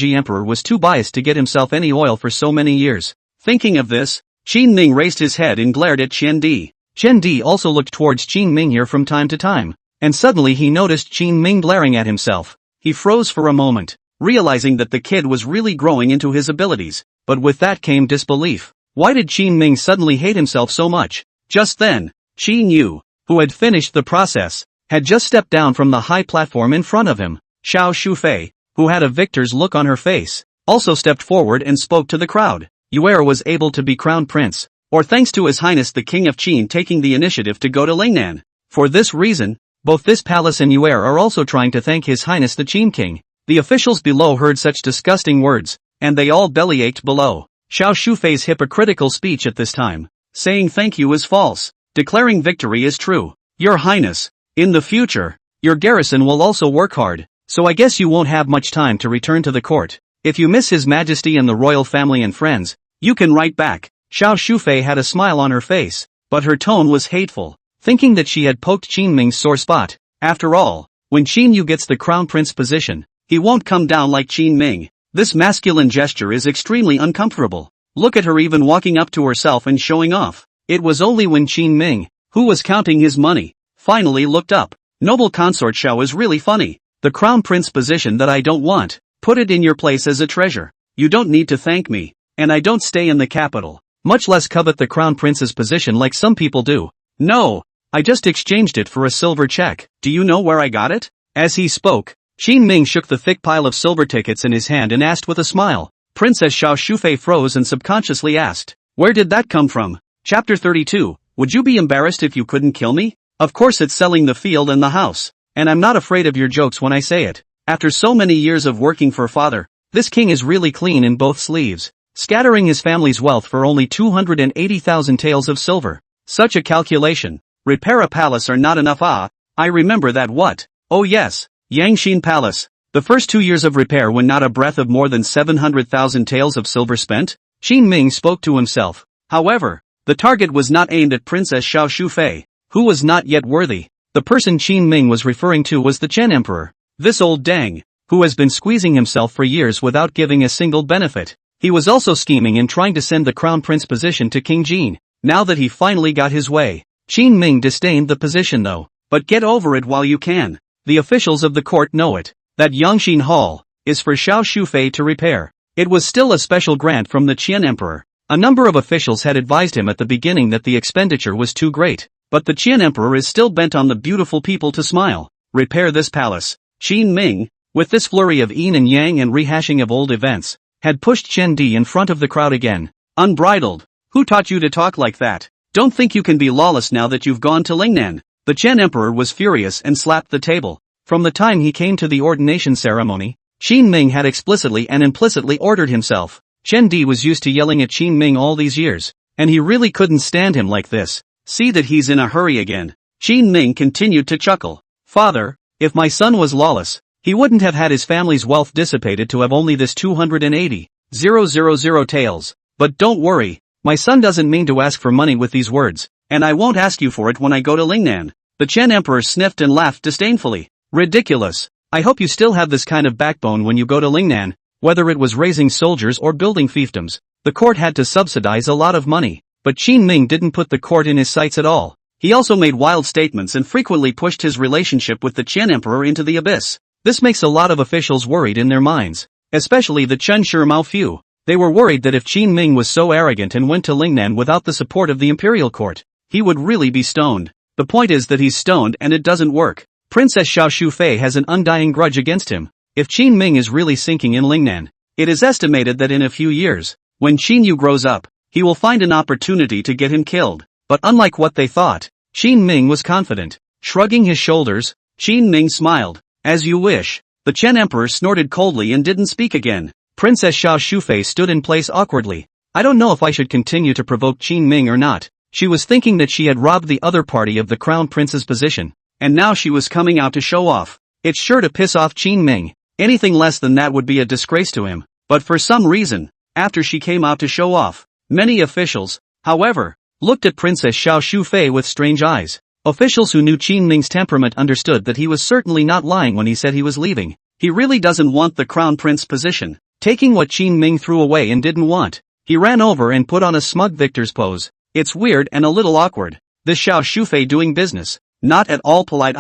ing emperor was too biased to get himself any oil for so many years. Thinking of this, Qin Ming raised his head and glared at Chen Di. Chen Di also looked towards Qin Ming here from time to time, and suddenly he noticed Qin Ming glaring at himself. He froze for a moment, realizing that the kid was really growing into his abilities, but with that came disbelief. Why did Qin Ming suddenly hate himself so much? Just then, Qin Yu, who had finished the process, had just stepped down from the high platform in front of him. Xiao Shufei, who had a victor's look on her face, also stepped forward and spoke to the crowd. Yuer was able to be crowned prince, or thanks to His Highness the King of Qin taking the initiative to go to Lingnan. For this reason, both this palace and Yuer are also trying to thank His Highness the Qin King. The officials below heard such disgusting words, and they all bellyached below. Xiao Shufei's hypocritical speech at this time, saying thank you is false, declaring victory is true. Your Highness, in the future, your garrison will also work hard, so I guess you won't have much time to return to the court. If you miss His Majesty and the royal family and friends, you can write back. Xiao Shufei had a smile on her face, but her tone was hateful, thinking that she had poked Qin Ming's sore spot. After all, when Qin Yu gets the crown prince position, he won't come down like Qin Ming. This masculine gesture is extremely uncomfortable. Look at her even walking up to herself and showing off. It was only when Qin Ming, who was counting his money, finally looked up. Noble consort Xiao is really funny. The crown prince position that I don't want, put it in your place as a treasure. You don't need to thank me, and I don't stay in the capital, much less covet the crown prince's position like some people do. No, I just exchanged it for a silver check. Do you know where I got it? As he spoke, Qin Ming shook the thick pile of silver tickets in his hand and asked with a smile. Princess Xiao Shufei froze and subconsciously asked, "Where did that come from?" Chapter 32, Would you be embarrassed if you couldn't kill me? Of course it's selling the field and the house, and I'm not afraid of your jokes when I say it. After so many years of working for father, this king is really clean in both sleeves, scattering his family's wealth for only 280,000 taels of silver. Such a calculation. Repair a palace are not enough. I remember that. What? Oh yes, Yangxin Palace. The first 2 years of repair when not a breath of more than 700,000 taels of silver spent? Qin Ming spoke to himself. However, the target was not aimed at Princess Xiao Shufei, who was not yet worthy. The person Qin Ming was referring to was the Chen Emperor. This old dang, who has been squeezing himself for years without giving a single benefit. He was also scheming and trying to send the crown prince position to King Jin. now that he finally got his way. Qin Ming disdained the position though. But get over it while you can. The officials of the court know it. That Yangxin Hall is for Xiao Shufei to repair. It was still a special grant from the Qian Emperor. A number of officials had advised him at the beginning that the expenditure was too great. But the Qian Emperor is still bent on the beautiful people to smile. Repair this palace. Qin Ming, with this flurry of yin and yang and rehashing of old events, had pushed Chen Di in front of the crowd again. Unbridled. Who taught you to talk like that? Don't think you can be lawless now that you've gone to Lingnan. The Chen Emperor was furious and slapped the table. From the time he came to the ordination ceremony, Qin Ming had explicitly and implicitly ordered himself. Chen Di was used to yelling at Qin Ming all these years, and he really couldn't stand him like this. See that he's in a hurry again. Qin Ming continued to chuckle. Father, if my son was lawless, he wouldn't have had his family's wealth dissipated to have only this 280,000 taels. But don't worry, my son doesn't mean to ask for money with these words, and I won't ask you for it when I go to Lingnan. The Chen Emperor sniffed and laughed disdainfully. Ridiculous. I hope you still have this kind of backbone when you go to Lingnan. Whether it was raising soldiers or building fiefdoms, the court had to subsidize a lot of money. But Qin Ming didn't put the court in his sights at all. He also made wild statements and frequently pushed his relationship with the Qian Emperor into the abyss. This makes a lot of officials worried in their minds, especially the Chen Shimao few. They were worried that if Qin Ming was so arrogant and went to Lingnan without the support of the imperial court, he would really be stoned. The point is that he's stoned and it doesn't work. Princess Xiao Shufei has an undying grudge against him. If Qin Ming is really sinking in Lingnan, it is estimated that in a few years, when Qin Yu grows up, he will find an opportunity to get him killed. But unlike what they thought, Qin Ming was confident. Shrugging his shoulders, Qin Ming smiled. As you wish. The Chen Emperor snorted coldly and didn't speak again. Princess Xiao Shufei stood in place awkwardly. I don't know if I should continue to provoke Qin Ming or not. She was thinking that she had robbed the other party of the crown prince's position, and now she was coming out to show off. It's sure to piss off Qin Ming. Anything less than that would be a disgrace to him. But for some reason, after she came out to show off, many officials, however, looked at Princess Xiao Shufei with strange eyes. Officials who knew Qin Ming's temperament understood that he was certainly not lying when he said he was leaving. He really doesn't want the crown prince position. Taking what Qin Ming threw away and didn't want, he ran over and put on a smug victor's pose. It's weird and a little awkward. This Xiao Shufei doing business, not at all polite.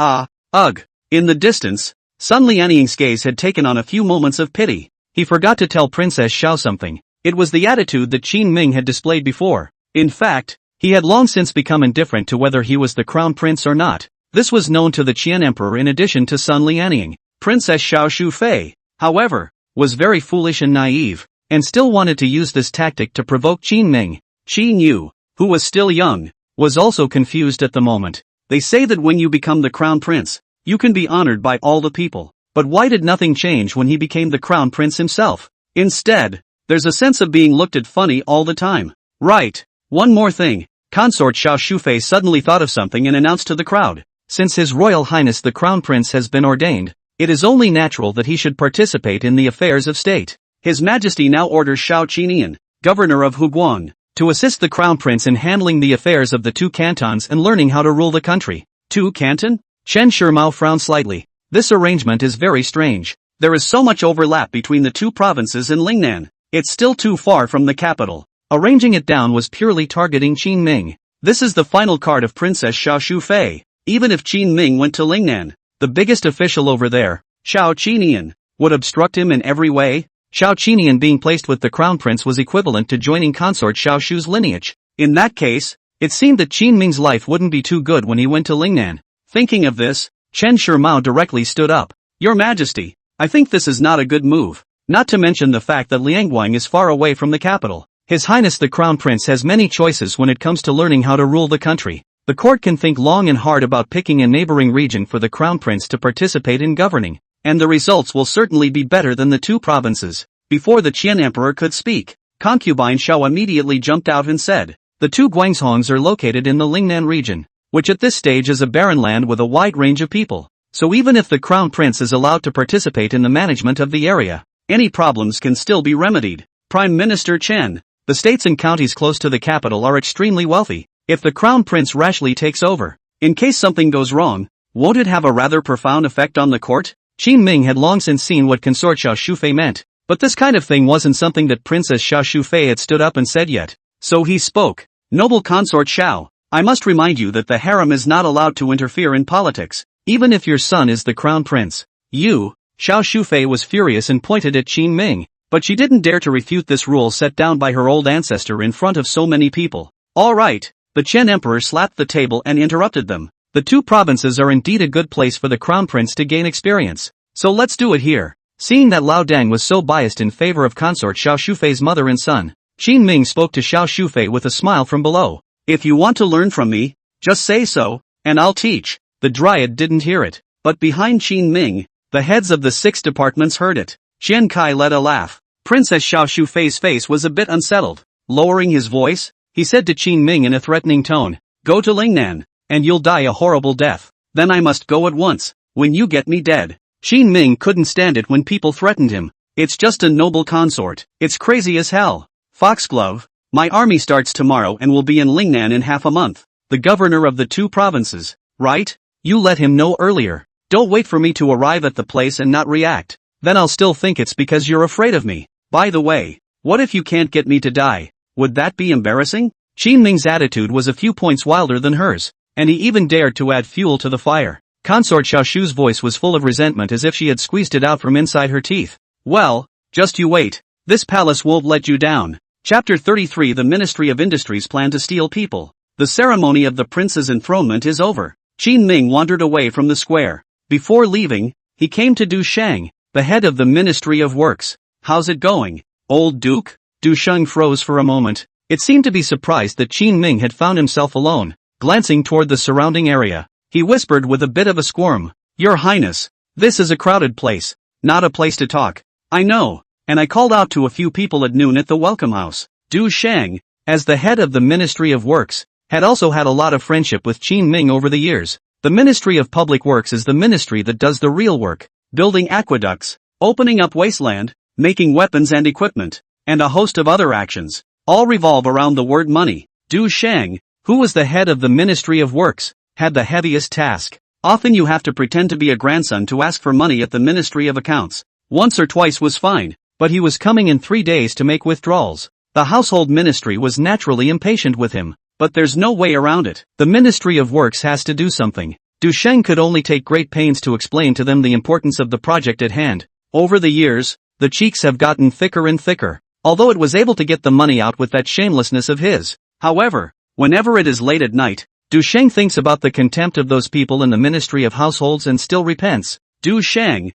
Ugh. In the distance, Sun Lianying's gaze had taken on a few moments of pity. He forgot to tell Princess Xiao something. It was the attitude that Qin Ming had displayed before. In fact, he had long since become indifferent to whether he was the crown prince or not. This was known to the Qian Emperor in addition to Sun Lianying. Princess Xiao Shufei, however, was very foolish and naive, and still wanted to use this tactic to provoke Qin Ming. Qin Yu, who was still young, was also confused at the moment. They say that when you become the crown prince, you can be honored by all the people. But why did nothing change when he became the crown prince himself? Instead, there's a sense of being looked at funny all the time. Right. One more thing. Consort Xiao Shufei suddenly thought of something and announced to the crowd. Since His Royal Highness the Crown Prince has been ordained, it is only natural that he should participate in the affairs of state. His Majesty now orders Xiao Qinian, governor of Huguang, to assist the Crown Prince in handling the affairs of the two cantons and learning how to rule the country. Two canton? Chen Shimao frowned slightly. This arrangement is very strange. There is so much overlap between the two provinces in Lingnan. It's still too far from the capital. Arranging it down was purely targeting Qin Ming. This is the final card of Princess Xiao Shufei. Even if Qin Ming went to Lingnan, the biggest official over there, Xiao Qinian, would obstruct him in every way. Xiao Qinian being placed with the crown prince was equivalent to joining consort Xiao Shu's lineage. In that case, it seemed that Qin Ming's life wouldn't be too good when he went to Lingnan. Thinking of this, Chen Shimao directly stood up. Your Majesty, I think this is not a good move. Not to mention the fact that Liangguang is far away from the capital. His Highness the Crown Prince has many choices when it comes to learning how to rule the country. The court can think long and hard about picking a neighboring region for the Crown Prince to participate in governing, and the results will certainly be better than the two provinces. Before the Qian Emperor could speak, concubine Xiao immediately jumped out and said, the two Guangzhongs are located in the Lingnan region, which at this stage is a barren land with a wide range of people. So even if the Crown Prince is allowed to participate in the management of the area, any problems can still be remedied. Prime Minister Chen, the states and counties close to the capital are extremely wealthy. If the Crown Prince rashly takes over, in case something goes wrong, won't it have a rather profound effect on the court? Qin Ming had long since seen what consort Xiao Shufei meant, but this kind of thing wasn't something that Princess Xiao Shufei had stood up and said yet. So he spoke. Noble consort Xiao, I must remind you that the harem is not allowed to interfere in politics, even if your son is the crown prince. You, Xiao Shufei was furious and pointed at Qin Ming, but she didn't dare to refute this rule set down by her old ancestor in front of so many people. All right, the Chen emperor slapped the table and interrupted them. The two provinces are indeed a good place for the crown prince to gain experience, so let's do it here. Seeing that Lao Dang was so biased in favor of consort Xiao Shufei's mother and son, Qin Ming spoke to Xiao Shufei with a smile from below. If you want to learn from me, just say so, and I'll teach. The dryad didn't hear it, but behind Qin Ming, the heads of the 6 departments heard it. Qian Kai let a laugh. Princess Xiao Shufei's face was a bit unsettled. Lowering his voice, he said to Qin Ming in a threatening tone, "Go to Lingnan, and you'll die a horrible death. Then I must go at once, when you get me dead." Qin Ming couldn't stand it when people threatened him. It's just a noble consort. It's crazy as hell. Foxglove, my army starts tomorrow and will be in Lingnan in half a month. The governor of the 2 provinces, right? You let him know earlier. Don't wait for me to arrive at the place and not react. Then I'll still think it's because you're afraid of me. By the way, what if you can't get me to die? Would that be embarrassing? Qin Ming's attitude was a few points wilder than hers, and he even dared to add fuel to the fire. Consort Xiao Shu's voice was full of resentment as if she had squeezed it out from inside her teeth. Well, just you wait. This palace won't let you down. Chapter 33. The Ministry of Industries plan to steal people. The ceremony of the prince's enthronement is over. Qin Ming wandered away from the square. Before leaving, he came to Du Sheng, the head of the Ministry of Works. How's it going, old Duke? Du Sheng froze for a moment. It seemed to be surprised that Qin Ming had found himself alone. Glancing toward the surrounding area, he whispered with a bit of a squirm, "Your Highness, this is a crowded place, not a place to talk." "I know, and I called out to a few people at noon at the Welcome House." Du Sheng, as the head of the Ministry of Works, had also had a lot of friendship with Qin Ming over the years. The Ministry of Public Works is the ministry that does the real work, building aqueducts, opening up wasteland, making weapons and equipment, and a host of other actions, all revolve around the word money. Du Sheng, who was the head of the Ministry of Works, had the heaviest task. Often you have to pretend to be a grandson to ask for money at the Ministry of Accounts. Once or twice was fine, but he was coming in 3 days to make withdrawals. The household ministry was naturally impatient with him, but there's no way around it. The Ministry of Works has to do something. Du Sheng could only take great pains to explain to them the importance of the project at hand. Over the years, the cheeks have gotten thicker and thicker, although it was able to get the money out with that shamelessness of his. However, whenever it is late at night, Du Sheng thinks about the contempt of those people in the Ministry of Households and still repents. Du Sheng,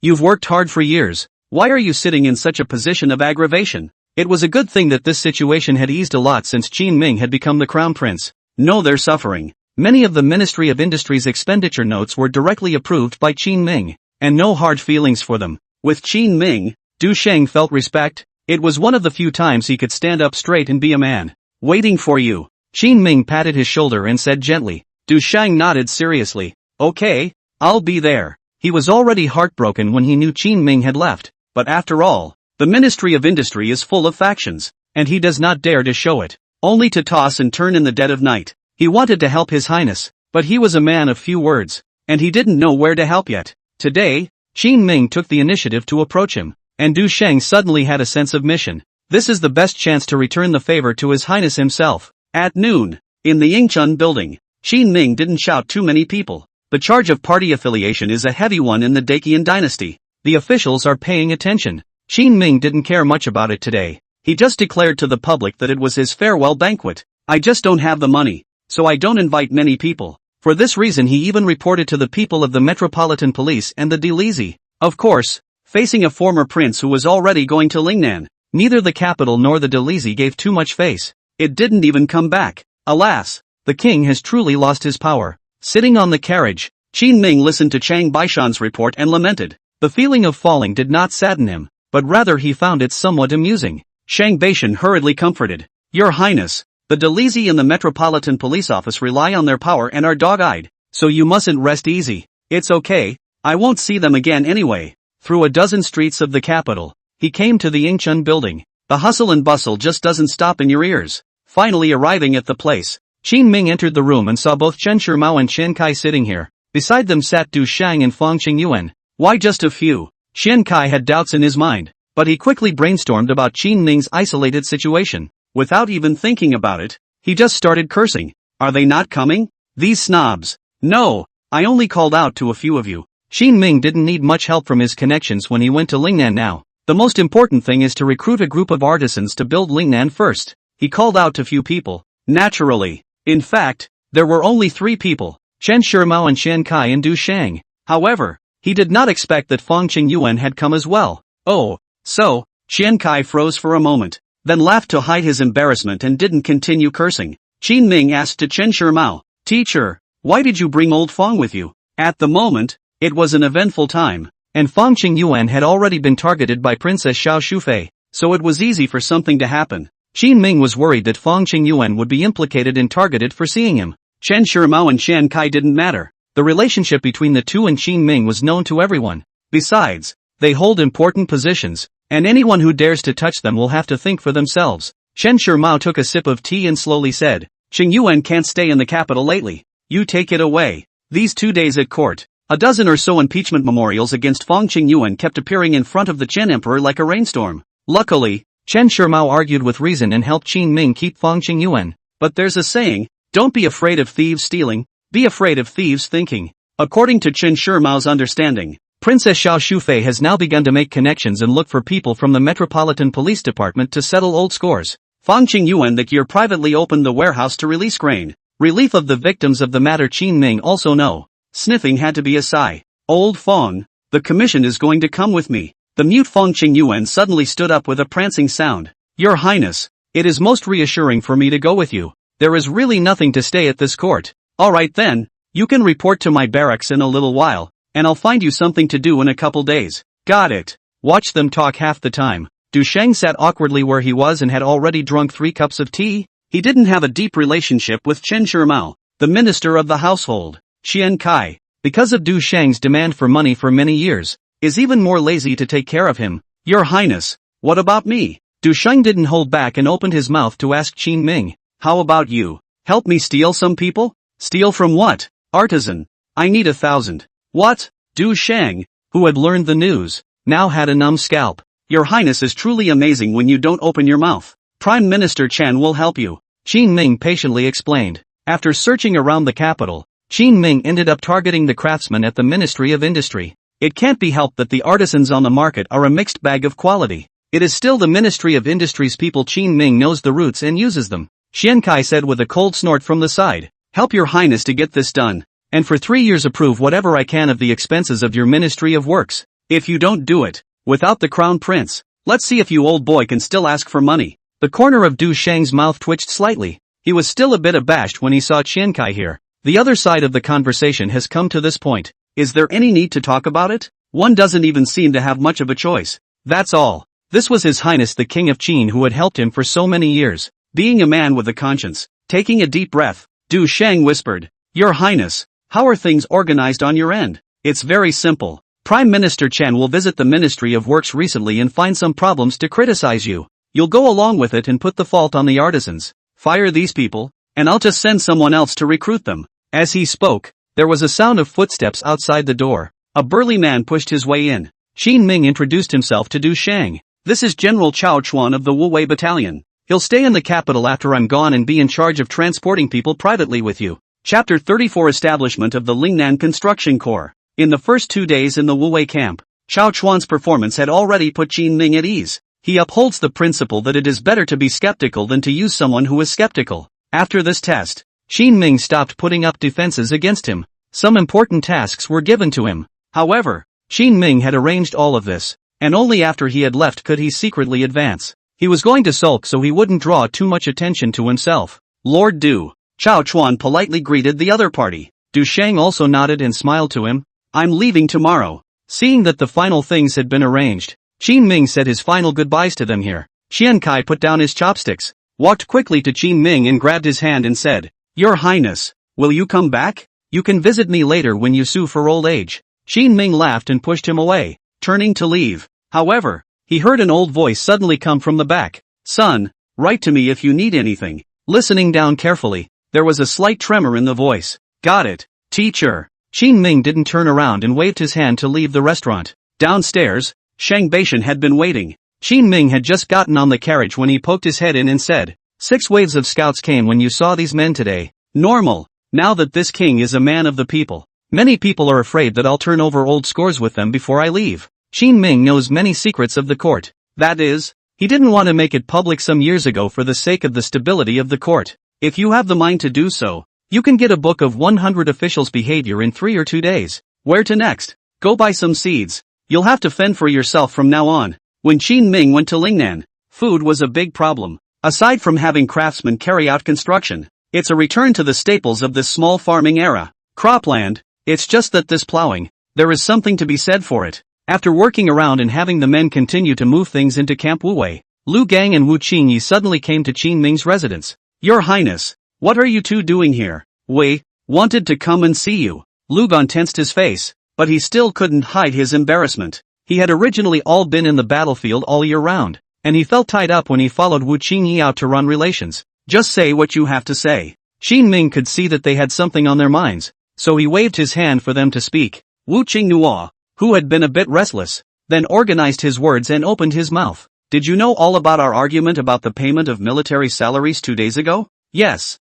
you've worked hard for years. Why are you sitting in such a position of aggravation? It was a good thing that this situation had eased a lot since Qin Ming had become the crown prince. No, they're suffering. Many of the Ministry of Industries expenditure notes were directly approved by Qin Ming, and no hard feelings for them. With Qin Ming, Du Sheng felt respect. It was one of the few times he could stand up straight and be a man. "Waiting for you." Qin Ming patted his shoulder and said gently. Du Sheng nodded seriously. "Okay, I'll be there." He was already heartbroken when he knew Qin Ming had left, but after all, the Ministry of Industry is full of factions, and he does not dare to show it, only to toss and turn in the dead of night. He wanted to help His Highness, but he was a man of few words, and he didn't know where to help yet. Today, Qin Ming took the initiative to approach him, and Du Sheng suddenly had a sense of mission. This is the best chance to return the favor to His Highness himself. At noon, in the Yingchun building, Qin Ming didn't shout too many people. The charge of party affiliation is a heavy one in the Dacian dynasty. The officials are paying attention. Qin Ming didn't care much about it today. He just declared to the public that it was his farewell banquet. "I just don't have the money, so I don't invite many people." For this reason he even reported to the people of the Metropolitan Police and the Delizi. Of course, facing a former prince who was already going to Lingnan, neither the capital nor the Delizi gave too much face. It didn't even come back. Alas, the king has truly lost his power. Sitting on the carriage, Qin Ming listened to Chang Baishan's report and lamented. The feeling of falling did not sadden him, but rather he found it somewhat amusing. Chang Baishan hurriedly comforted. "Your Highness, the Delizi and the Metropolitan Police Office rely on their power and are dog-eyed, so you mustn't rest easy. It's okay, I won't see them again anyway." Through a dozen streets of the capital, he came to the Yingchun building. The hustle and bustle just doesn't stop in your ears. Finally arriving at the place, Qin Ming entered the room and saw both Chen Shimao and Chen Kai sitting here. Beside them sat Du Shang and Fang Qingyuan. Why just a few? Chen Kai had doubts in his mind, but he quickly brainstormed about Qin Ming's isolated situation. Without even thinking about it, he just started cursing. Are they not coming? These snobs. No, I only called out to a few of you. Qin Ming didn't need much help from his connections when he went to Lingnan now. The most important thing is to recruit a group of artisans to build Lingnan first. He called out to few people. Naturally. In fact, there were only 3 people, Chen Shimao and Xian Kai and Du Shang. However, he did not expect that Fang Qingyuan had come as well. Oh, so, Xian Kai froze for a moment, then laughed to hide his embarrassment and didn't continue cursing. Qin Ming asked to Chen Shimao, "Teacher, why did you bring old Fang with you?" At the moment, it was an eventful time, and Fang Qingyuan had already been targeted by Princess Xiao Shufei, so it was easy for something to happen. Qin Ming was worried that Fang Qingyuan would be implicated and targeted for seeing him. Chen Shimao and Xian Kai didn't matter. The relationship between the two and Qin Ming was known to everyone. Besides, they hold important positions, and anyone who dares to touch them will have to think for themselves. Chen Shimao took a sip of tea and slowly said, "Qingyuan can't stay in the capital lately. You take it away." These 2 days at court, a dozen or so impeachment memorials against Fang Qingyuan kept appearing in front of the Chen Emperor like a rainstorm. Luckily, Chen Shimao argued with reason and helped Qin Ming keep Fang Qingyuan. But there's a saying, don't be afraid of thieves stealing, be afraid of thieves thinking. According to Chen Shimao's understanding, Princess Xiao Shufei has now begun to make connections and look for people from the Metropolitan Police Department to settle old scores. Fang Qingyuan that year privately opened the warehouse to release grain. Relief of the victims of the matter Qin Ming also know. Sniffing had to be a sigh. Old Fang, the commission is going to come with me. The mute Fang Qingyuan suddenly stood up with a prancing sound. Your Highness, it is most reassuring for me to go with you. There is really nothing to stay at this court. Alright then, you can report to my barracks in a little while, and I'll find you something to do in a couple days. Got it. Watch them talk half the time. Du Sheng sat awkwardly where he was and had already drunk 3 cups of tea. He didn't have a deep relationship with Chen Shimao, the minister of the household. Xian Kai, because of Du Sheng's demand for money for many years, is even more lazy to take care of him. Your Highness, what about me? Du Sheng didn't hold back and opened his mouth to ask Qin Ming. How about you? Help me steal some people? Steal from what? Artisan. I need 1,000. What? Du Sheng, who had learned the news, now had a numb scalp. Your Highness is truly amazing when you don't open your mouth. Prime Minister Chen will help you. Qin Ming patiently explained. After searching around the capital, Qin Ming ended up targeting the craftsmen at the Ministry of Industry. It can't be helped that the artisans on the market are a mixed bag of quality. It is still the Ministry of Industry's people. Qin Ming knows the routes and uses them. Xian Kai said with a cold snort from the side. Help your Highness to get this done. And for 3 years approve whatever I can of the expenses of your Ministry of Works. If you don't do it, without the Crown Prince, let's see if you old boy can still ask for money. The corner of Du Sheng's mouth twitched slightly. He was still a bit abashed when he saw Xian Kai here. The other side of the conversation has come to this point. Is there any need to talk about it? One doesn't even seem to have much of a choice. That's all. This was His Highness the King of Qin who had helped him for so many years. Being a man with a conscience. Taking a deep breath, Du Sheng whispered. Your Highness, how are things organized on your end? It's very simple. Prime Minister Chen will visit the Ministry of Works recently and find some problems to criticize you. You'll go along with it and put the fault on the artisans. Fire these people, and I'll just send someone else to recruit them. As he spoke, there was a sound of footsteps outside the door. A burly man pushed his way in. Qin Ming introduced himself to Du Sheng. This is General Chao Chuan of the Wuwei Battalion. He'll stay in the capital after I'm gone and be in charge of transporting people privately with you. Chapter 34 Establishment of the Lingnan Construction Corps. In the first 2 days in the Wuwei camp, Chao Chuan's performance had already put Qin Ming at ease. He upholds the principle that it is better to be skeptical than to use someone who is skeptical. After this test, Qin Ming stopped putting up defenses against him. Some important tasks were given to him. However, Qin Ming had arranged all of this, and only after he had left could he secretly advance. He was going to sulk so he wouldn't draw too much attention to himself. Lord Du, Chao Chuan politely greeted the other party. Du Sheng also nodded and smiled to him. I'm leaving tomorrow. Seeing that the final things had been arranged, Qin Ming said his final goodbyes to them here. Xian Kai put down his chopsticks, walked quickly to Qin Ming and grabbed his hand and said, Your Highness, will you come back? You can visit me later when you sue for old age. Qin Ming laughed and pushed him away, turning to leave. However, he heard an old voice suddenly come from the back. Son, write to me if you need anything. Listening down carefully, there was a slight tremor in the voice. Got it, teacher. Qin Ming didn't turn around and waved his hand to leave the restaurant. Downstairs, Shang Baishan had been waiting. Qin Ming had just gotten on the carriage when he poked his head in and said, 6 waves of scouts came when you saw these men today. Normal. Now that this king is a man of the people. Many people are afraid that I'll turn over old scores with them before I leave. Qin Ming knows many secrets of the court. That is, he didn't want to make it public some years ago for the sake of the stability of the court. If you have the mind to do so, you can get a book of 100 officials' behavior in 3 or 2 days. Where to next? Go buy some seeds. You'll have to fend for yourself from now on. When Qin Ming went to Lingnan, food was a big problem. Aside from having craftsmen carry out construction, it's a return to the staples of this small farming era. Cropland. It's just that this plowing, there is something to be said for it. After working around and having the men continue to move things into Camp Wuwei, Lu Gang and Wu Qingyi suddenly came to Qin Ming's residence. Your Highness, what are you two doing here? Wei wanted to come and see you. Lu Gan tensed his face, but he still couldn't hide his embarrassment. He had originally all been in the battlefield all year round, and he felt tied up when he followed Wu Qingyi out to run relations. Just say what you have to say. Qin Ming could see that they had something on their minds, so he waved his hand for them to speak. Wu Qingnua, who had been a bit restless, then organized his words and opened his mouth. Did you know all about our argument about the payment of military salaries 2 days ago? Yes.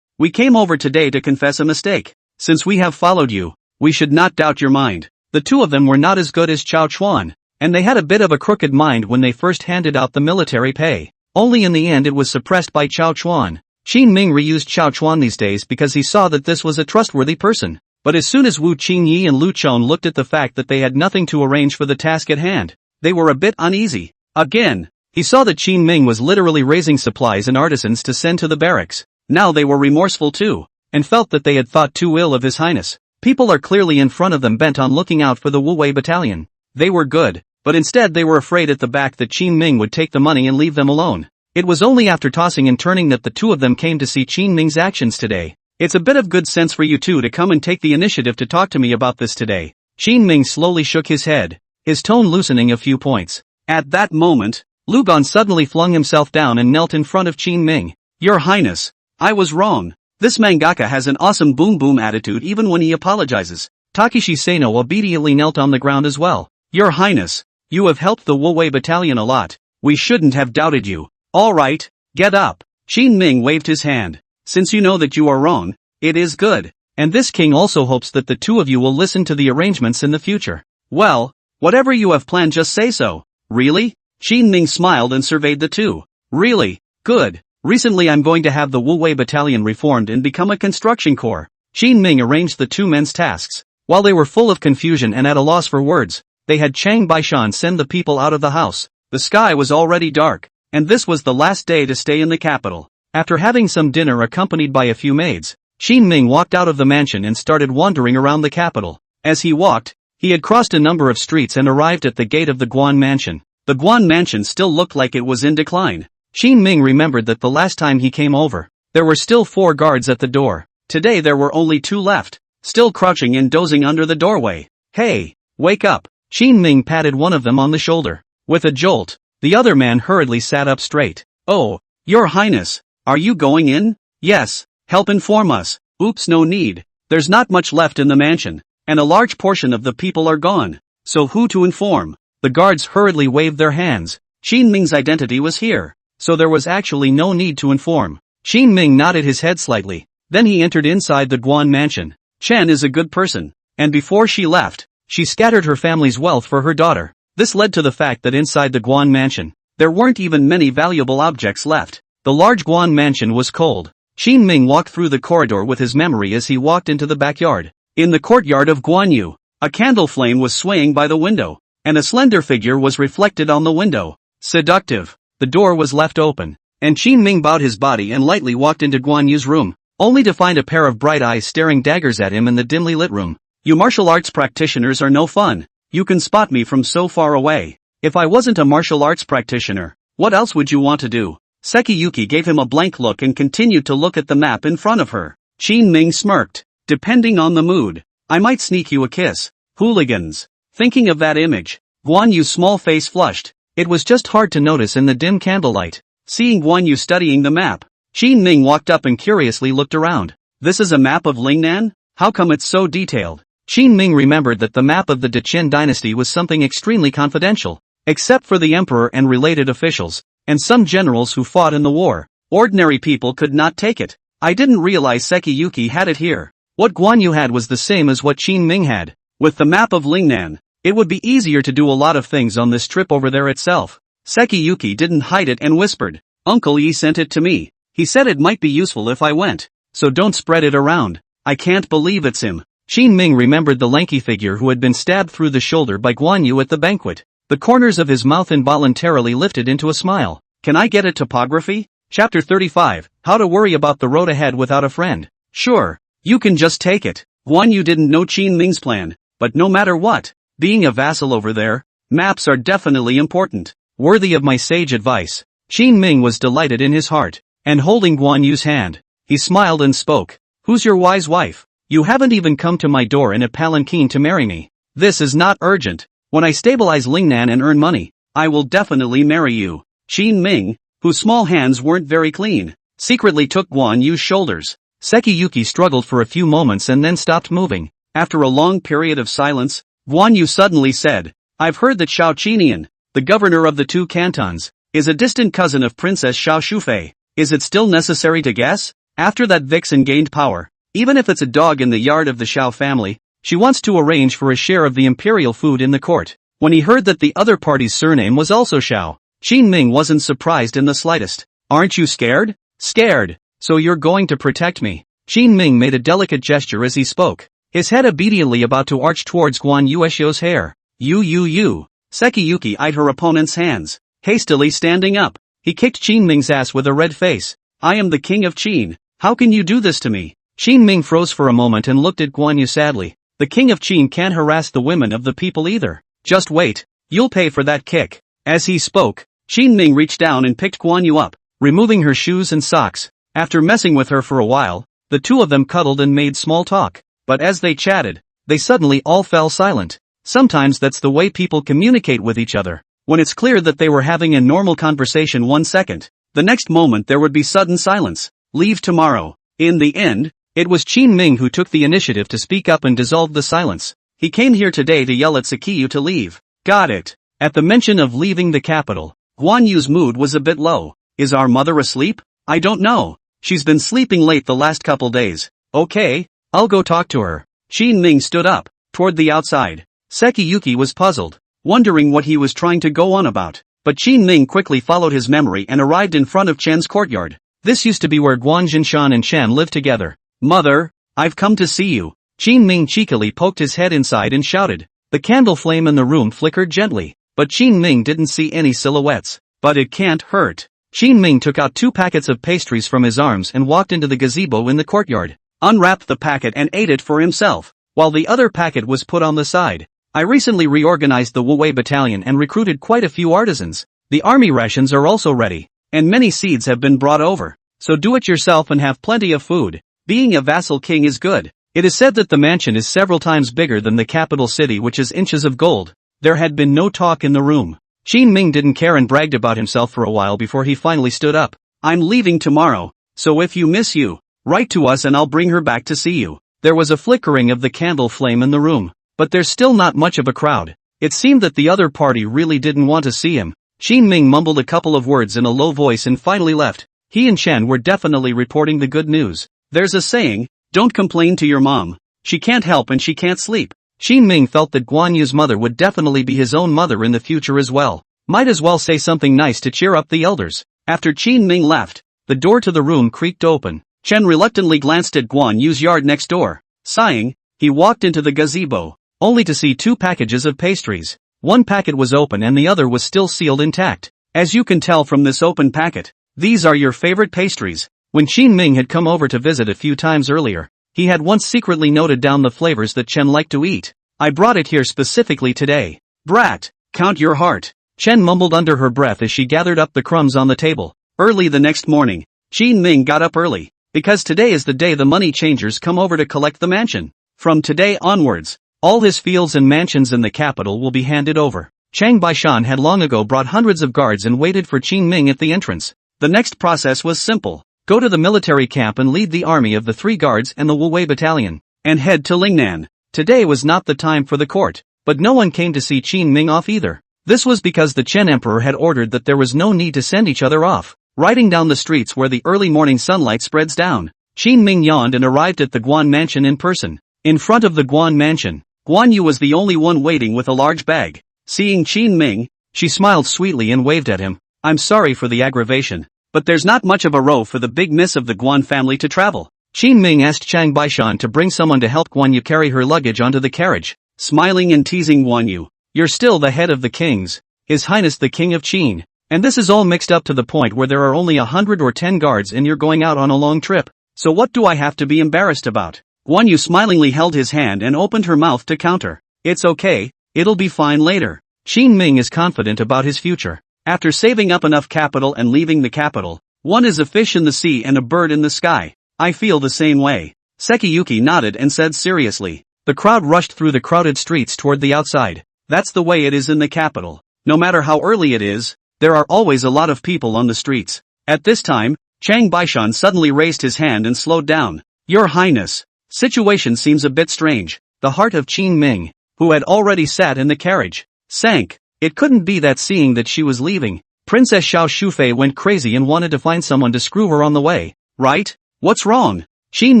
We came over today to confess a mistake. Since we have followed you, we should not doubt your mind. The two of them were not as good as Chao Chuan, and they had a bit of a crooked mind when they first handed out the military pay. Only in the end it was suppressed by Chao Chuan. Qin Ming reused Chao Chuan these days because he saw that this was a trustworthy person. But as soon as Wu Qingyi and Lu Chon looked at the fact that they had nothing to arrange for the task at hand, they were a bit uneasy. Again, he saw that Qin Ming was literally raising supplies and artisans to send to the barracks. Now they were remorseful too, and felt that they had thought too ill of His Highness. People are clearly in front of them bent on looking out for the Wu Wei battalion. They were good, but instead they were afraid at the back that Qin Ming would take the money and leave them alone. It was only after tossing and turning that the two of them came to see Qin Ming's actions today. It's a bit of good sense for you two to come and take the initiative to talk to me about this today. Qin Ming slowly shook his head, his tone loosening a few points. At that moment, Lu Gan suddenly flung himself down and knelt in front of Qin Ming. Your Highness, I was wrong. This mangaka has an awesome boom attitude even when he apologizes. Takeshi Seino obediently knelt on the ground as well. Your Highness, you have helped the Wu Wei battalion a lot. We shouldn't have doubted you. All right, get up. Qin Ming waved his hand. Since you know that you are wrong, it is good. And this king also hopes that the two of you will listen to the arrangements in the future. Well, whatever you have planned, just say so. Really? Qin Ming smiled and surveyed the two. Really? Good. Recently I'm going to have the Wu Wei battalion reformed and become a construction corps. Qin Ming arranged the two men's tasks. While they were full of confusion and at a loss for words, they had Chang Baishan send the people out of the house. The sky was already dark, and this was the last day to stay in the capital. After having some dinner accompanied by a few maids, Qin Ming walked out of the mansion and started wandering around the capital. As he walked, he had crossed a number of streets and arrived at the gate of the Guan mansion. The Guan mansion still looked like it was in decline. Qin Ming remembered that the last time he came over, there were still 4 guards at the door. Today there were only 2 left, still crouching and dozing under the doorway. Hey, wake up! Qin Ming patted one of them on the shoulder. With a jolt, the other man hurriedly sat up straight. Oh, Your Highness, are you going in? Yes, help inform us. Oops, no need. There's not much left in the mansion, and a large portion of the people are gone. So who to inform? The guards hurriedly waved their hands. Qin Ming's identity was here, so there was actually no need to inform. Qin Ming nodded his head slightly. Then he entered inside the Guan mansion. Chen is a good person, and before she left, she scattered her family's wealth for her daughter. This led to the fact that inside the Guan mansion, there weren't even many valuable objects left. The large Guan mansion was cold. Qin Ming walked through the corridor with his memory as he walked into the backyard. In the courtyard of Guanyu, a candle flame was swaying by the window, and a slender figure was reflected on the window. Seductive. The door was left open, and Qin Ming bowed his body and lightly walked into Guanyu's room, only to find a pair of bright eyes staring daggers at him in the dimly lit room. You martial arts practitioners are no fun. You can spot me from so far away. If I wasn't a martial arts practitioner, what else would you want to do? Sekiyuki gave him a blank look and continued to look at the map in front of her. Qin Ming smirked. Depending on the mood, I might sneak you a kiss. Hooligans. Thinking of that image, Guanyu's small face flushed. It was just hard to notice in the dim candlelight. Seeing Guanyu studying the map, Qin Ming walked up and curiously looked around. This is a map of Lingnan? How come it's so detailed? Qin Ming remembered that the map of the Deqin dynasty was something extremely confidential, except for the emperor and related officials, and some generals who fought in the war. Ordinary people could not take it. I didn't realize Sekiyuki had it here. What Guan Yu had was the same as what Qin Ming had. With the map of Lingnan, it would be easier to do a lot of things on this trip over there itself. Sekiyuki didn't hide it and whispered, "Uncle Yi sent it to me. He said it might be useful if I went. So don't spread it around." I can't believe it's him. Qin Ming remembered the lanky figure who had been stabbed through the shoulder by Guan Yu at the banquet. The corners of his mouth involuntarily lifted into a smile. Can I get a topography? Chapter 35, How to Worry About the Road Ahead Without a Friend. Sure, you can just take it. Guan Yu didn't know Qin Ming's plan, but no matter what, being a vassal over there, maps are definitely important. Worthy of my sage advice. Qin Ming was delighted in his heart, and holding Guan Yu's hand, he smiled and spoke. Who's your wise wife? You haven't even come to my door in a palanquin to marry me. This is not urgent. When I stabilize Lingnan and earn money, I will definitely marry you. Qin Ming, whose small hands weren't very clean, secretly took Guan Yu's shoulders. Sekiyuki struggled for a few moments and then stopped moving. After a long period of silence, Guan Yu suddenly said, I've heard that Xiao Qinian, the governor of the 2 cantons, is a distant cousin of Princess Xiao Shufei. Is it still necessary to guess? After that vixen gained power, even if it's a dog in the yard of the Xiao family, she wants to arrange for a share of the imperial food in the court. When he heard that the other party's surname was also Xiao, Qin Ming wasn't surprised in the slightest. Aren't you scared? Scared. So you're going to protect me. Qin Ming made a delicate gesture as he spoke, his head obediently about to arch towards Guan Yueshio's hair. You. Sekiyuki eyed her opponent's hands, hastily standing up. He kicked Qin Ming's ass with a red face. I am the king of Qin. How can you do this to me? Qin Ming froze for a moment and looked at Guan Yu sadly. The king of Qin can't harass the women of the people either. Just wait. You'll pay for that kick. As he spoke, Qin Ming reached down and picked Guan Yu up, removing her shoes and socks. After messing with her for a while, the two of them cuddled and made small talk. But as they chatted, they suddenly all fell silent. Sometimes that's the way people communicate with each other. When it's clear that they were having a normal conversation 1 second, the next moment there would be sudden silence. Leave tomorrow. In the end, it was Qin Ming who took the initiative to speak up and dissolve the silence. He came here today to yell at Sekiyu to leave. Got it. At the mention of leaving the capital, Guan Yu's mood was a bit low. Is our mother asleep? I don't know. She's been sleeping late the last couple days. Okay, I'll go talk to her. Qin Ming stood up, toward the outside. Sekiyuki was puzzled, wondering what he was trying to go on about. But Qin Ming quickly followed his memory and arrived in front of Chen's courtyard. This used to be where Guan Jinshan and Chen lived together. Mother, I've come to see you. Qin Ming cheekily poked his head inside and shouted. The candle flame in the room flickered gently, but Qin Ming didn't see any silhouettes. But it can't hurt. Qin Ming took out 2 packets of pastries from his arms and walked into the gazebo in the courtyard, unwrapped the packet and ate it for himself, while the other packet was put on the side. I recently reorganized the Wu Wei battalion and recruited quite a few artisans. The army rations are also ready, and many seeds have been brought over. So do it yourself and have plenty of food. Being a vassal king is good. It is said that the mansion is several times bigger than the capital city, which is inches of gold. There had been no talk in the room. Qin Ming didn't care and bragged about himself for a while before he finally stood up. I'm leaving tomorrow, so if you miss you, write to us and I'll bring her back to see you. There was a flickering of the candle flame in the room, but there's still not much of a crowd. It seemed that the other party really didn't want to see him. Qin Ming mumbled a couple of words in a low voice and finally left. He and Chen were definitely reporting the good news. There's a saying, don't complain to your mom. She can't help and she can't sleep. Qin Ming felt that Guan Yu's mother would definitely be his own mother in the future as well. Might as well say something nice to cheer up the elders. After Qin Ming left, the door to the room creaked open. Chen reluctantly glanced at Guan Yu's yard next door. Sighing, he walked into the gazebo, only to see 2 packages of pastries. One packet was open and the other was still sealed intact. As you can tell from this open packet, these are your favorite pastries. When Qin Ming had come over to visit a few times earlier, he had once secretly noted down the flavors that Chen liked to eat. I brought it here specifically today. Brat, count your heart. Chen mumbled under her breath as she gathered up the crumbs on the table. Early the next morning, Qin Ming got up early, because today is the day the money changers come over to collect the mansion. From today onwards, all his fields and mansions in the capital will be handed over. Chang Baishan had long ago brought hundreds of guards and waited for Qin Ming at the entrance. The next process was simple. Go to the military camp and lead the army of the 3 guards and the Wu Wei battalion, and head to Lingnan. Today was not the time for the court, but no one came to see Qin Ming off either. This was because the Chen emperor had ordered that there was no need to send each other off. riding down the streets where the early morning sunlight spreads down. Qin Ming yawned and arrived at the Guan mansion in person. In front of the Guan mansion, Guan Yu was the only one waiting with a large bag. Seeing Qin Ming, she smiled sweetly and waved at him. I'm sorry for the aggravation, but there's not much of a row for the big miss of the Guan family to travel. Qin Ming asked Chang Baishan to bring someone to help Guan Yu carry her luggage onto the carriage, smiling and teasing Guan Yu. You're still the head of the kings, His Highness the King of Qin. And this is all mixed up to the point where there are only 100 or 10 guards and you're going out on a long trip. So what do I have to be embarrassed about? Guan Yu smilingly held his hand and opened her mouth to counter. It's okay, it'll be fine later. Qin Ming is confident about his future. After saving up enough capital and leaving the capital, one is a fish in the sea and a bird in the sky. I feel the same way. Sekiyuki nodded and said seriously. The crowd rushed through the crowded streets toward the outside. That's the way it is in the capital. No matter how early it is, there are always a lot of people on the streets. At this time, Chang Baishan suddenly raised his hand and slowed down. Your Highness. Situation seems a bit strange. The heart of Qin Ming, who had already sat in the carriage, sank. It couldn't be that seeing that she was leaving, Princess Xiao Shufei went crazy and wanted to find someone to screw her on the way, right? What's wrong? Qin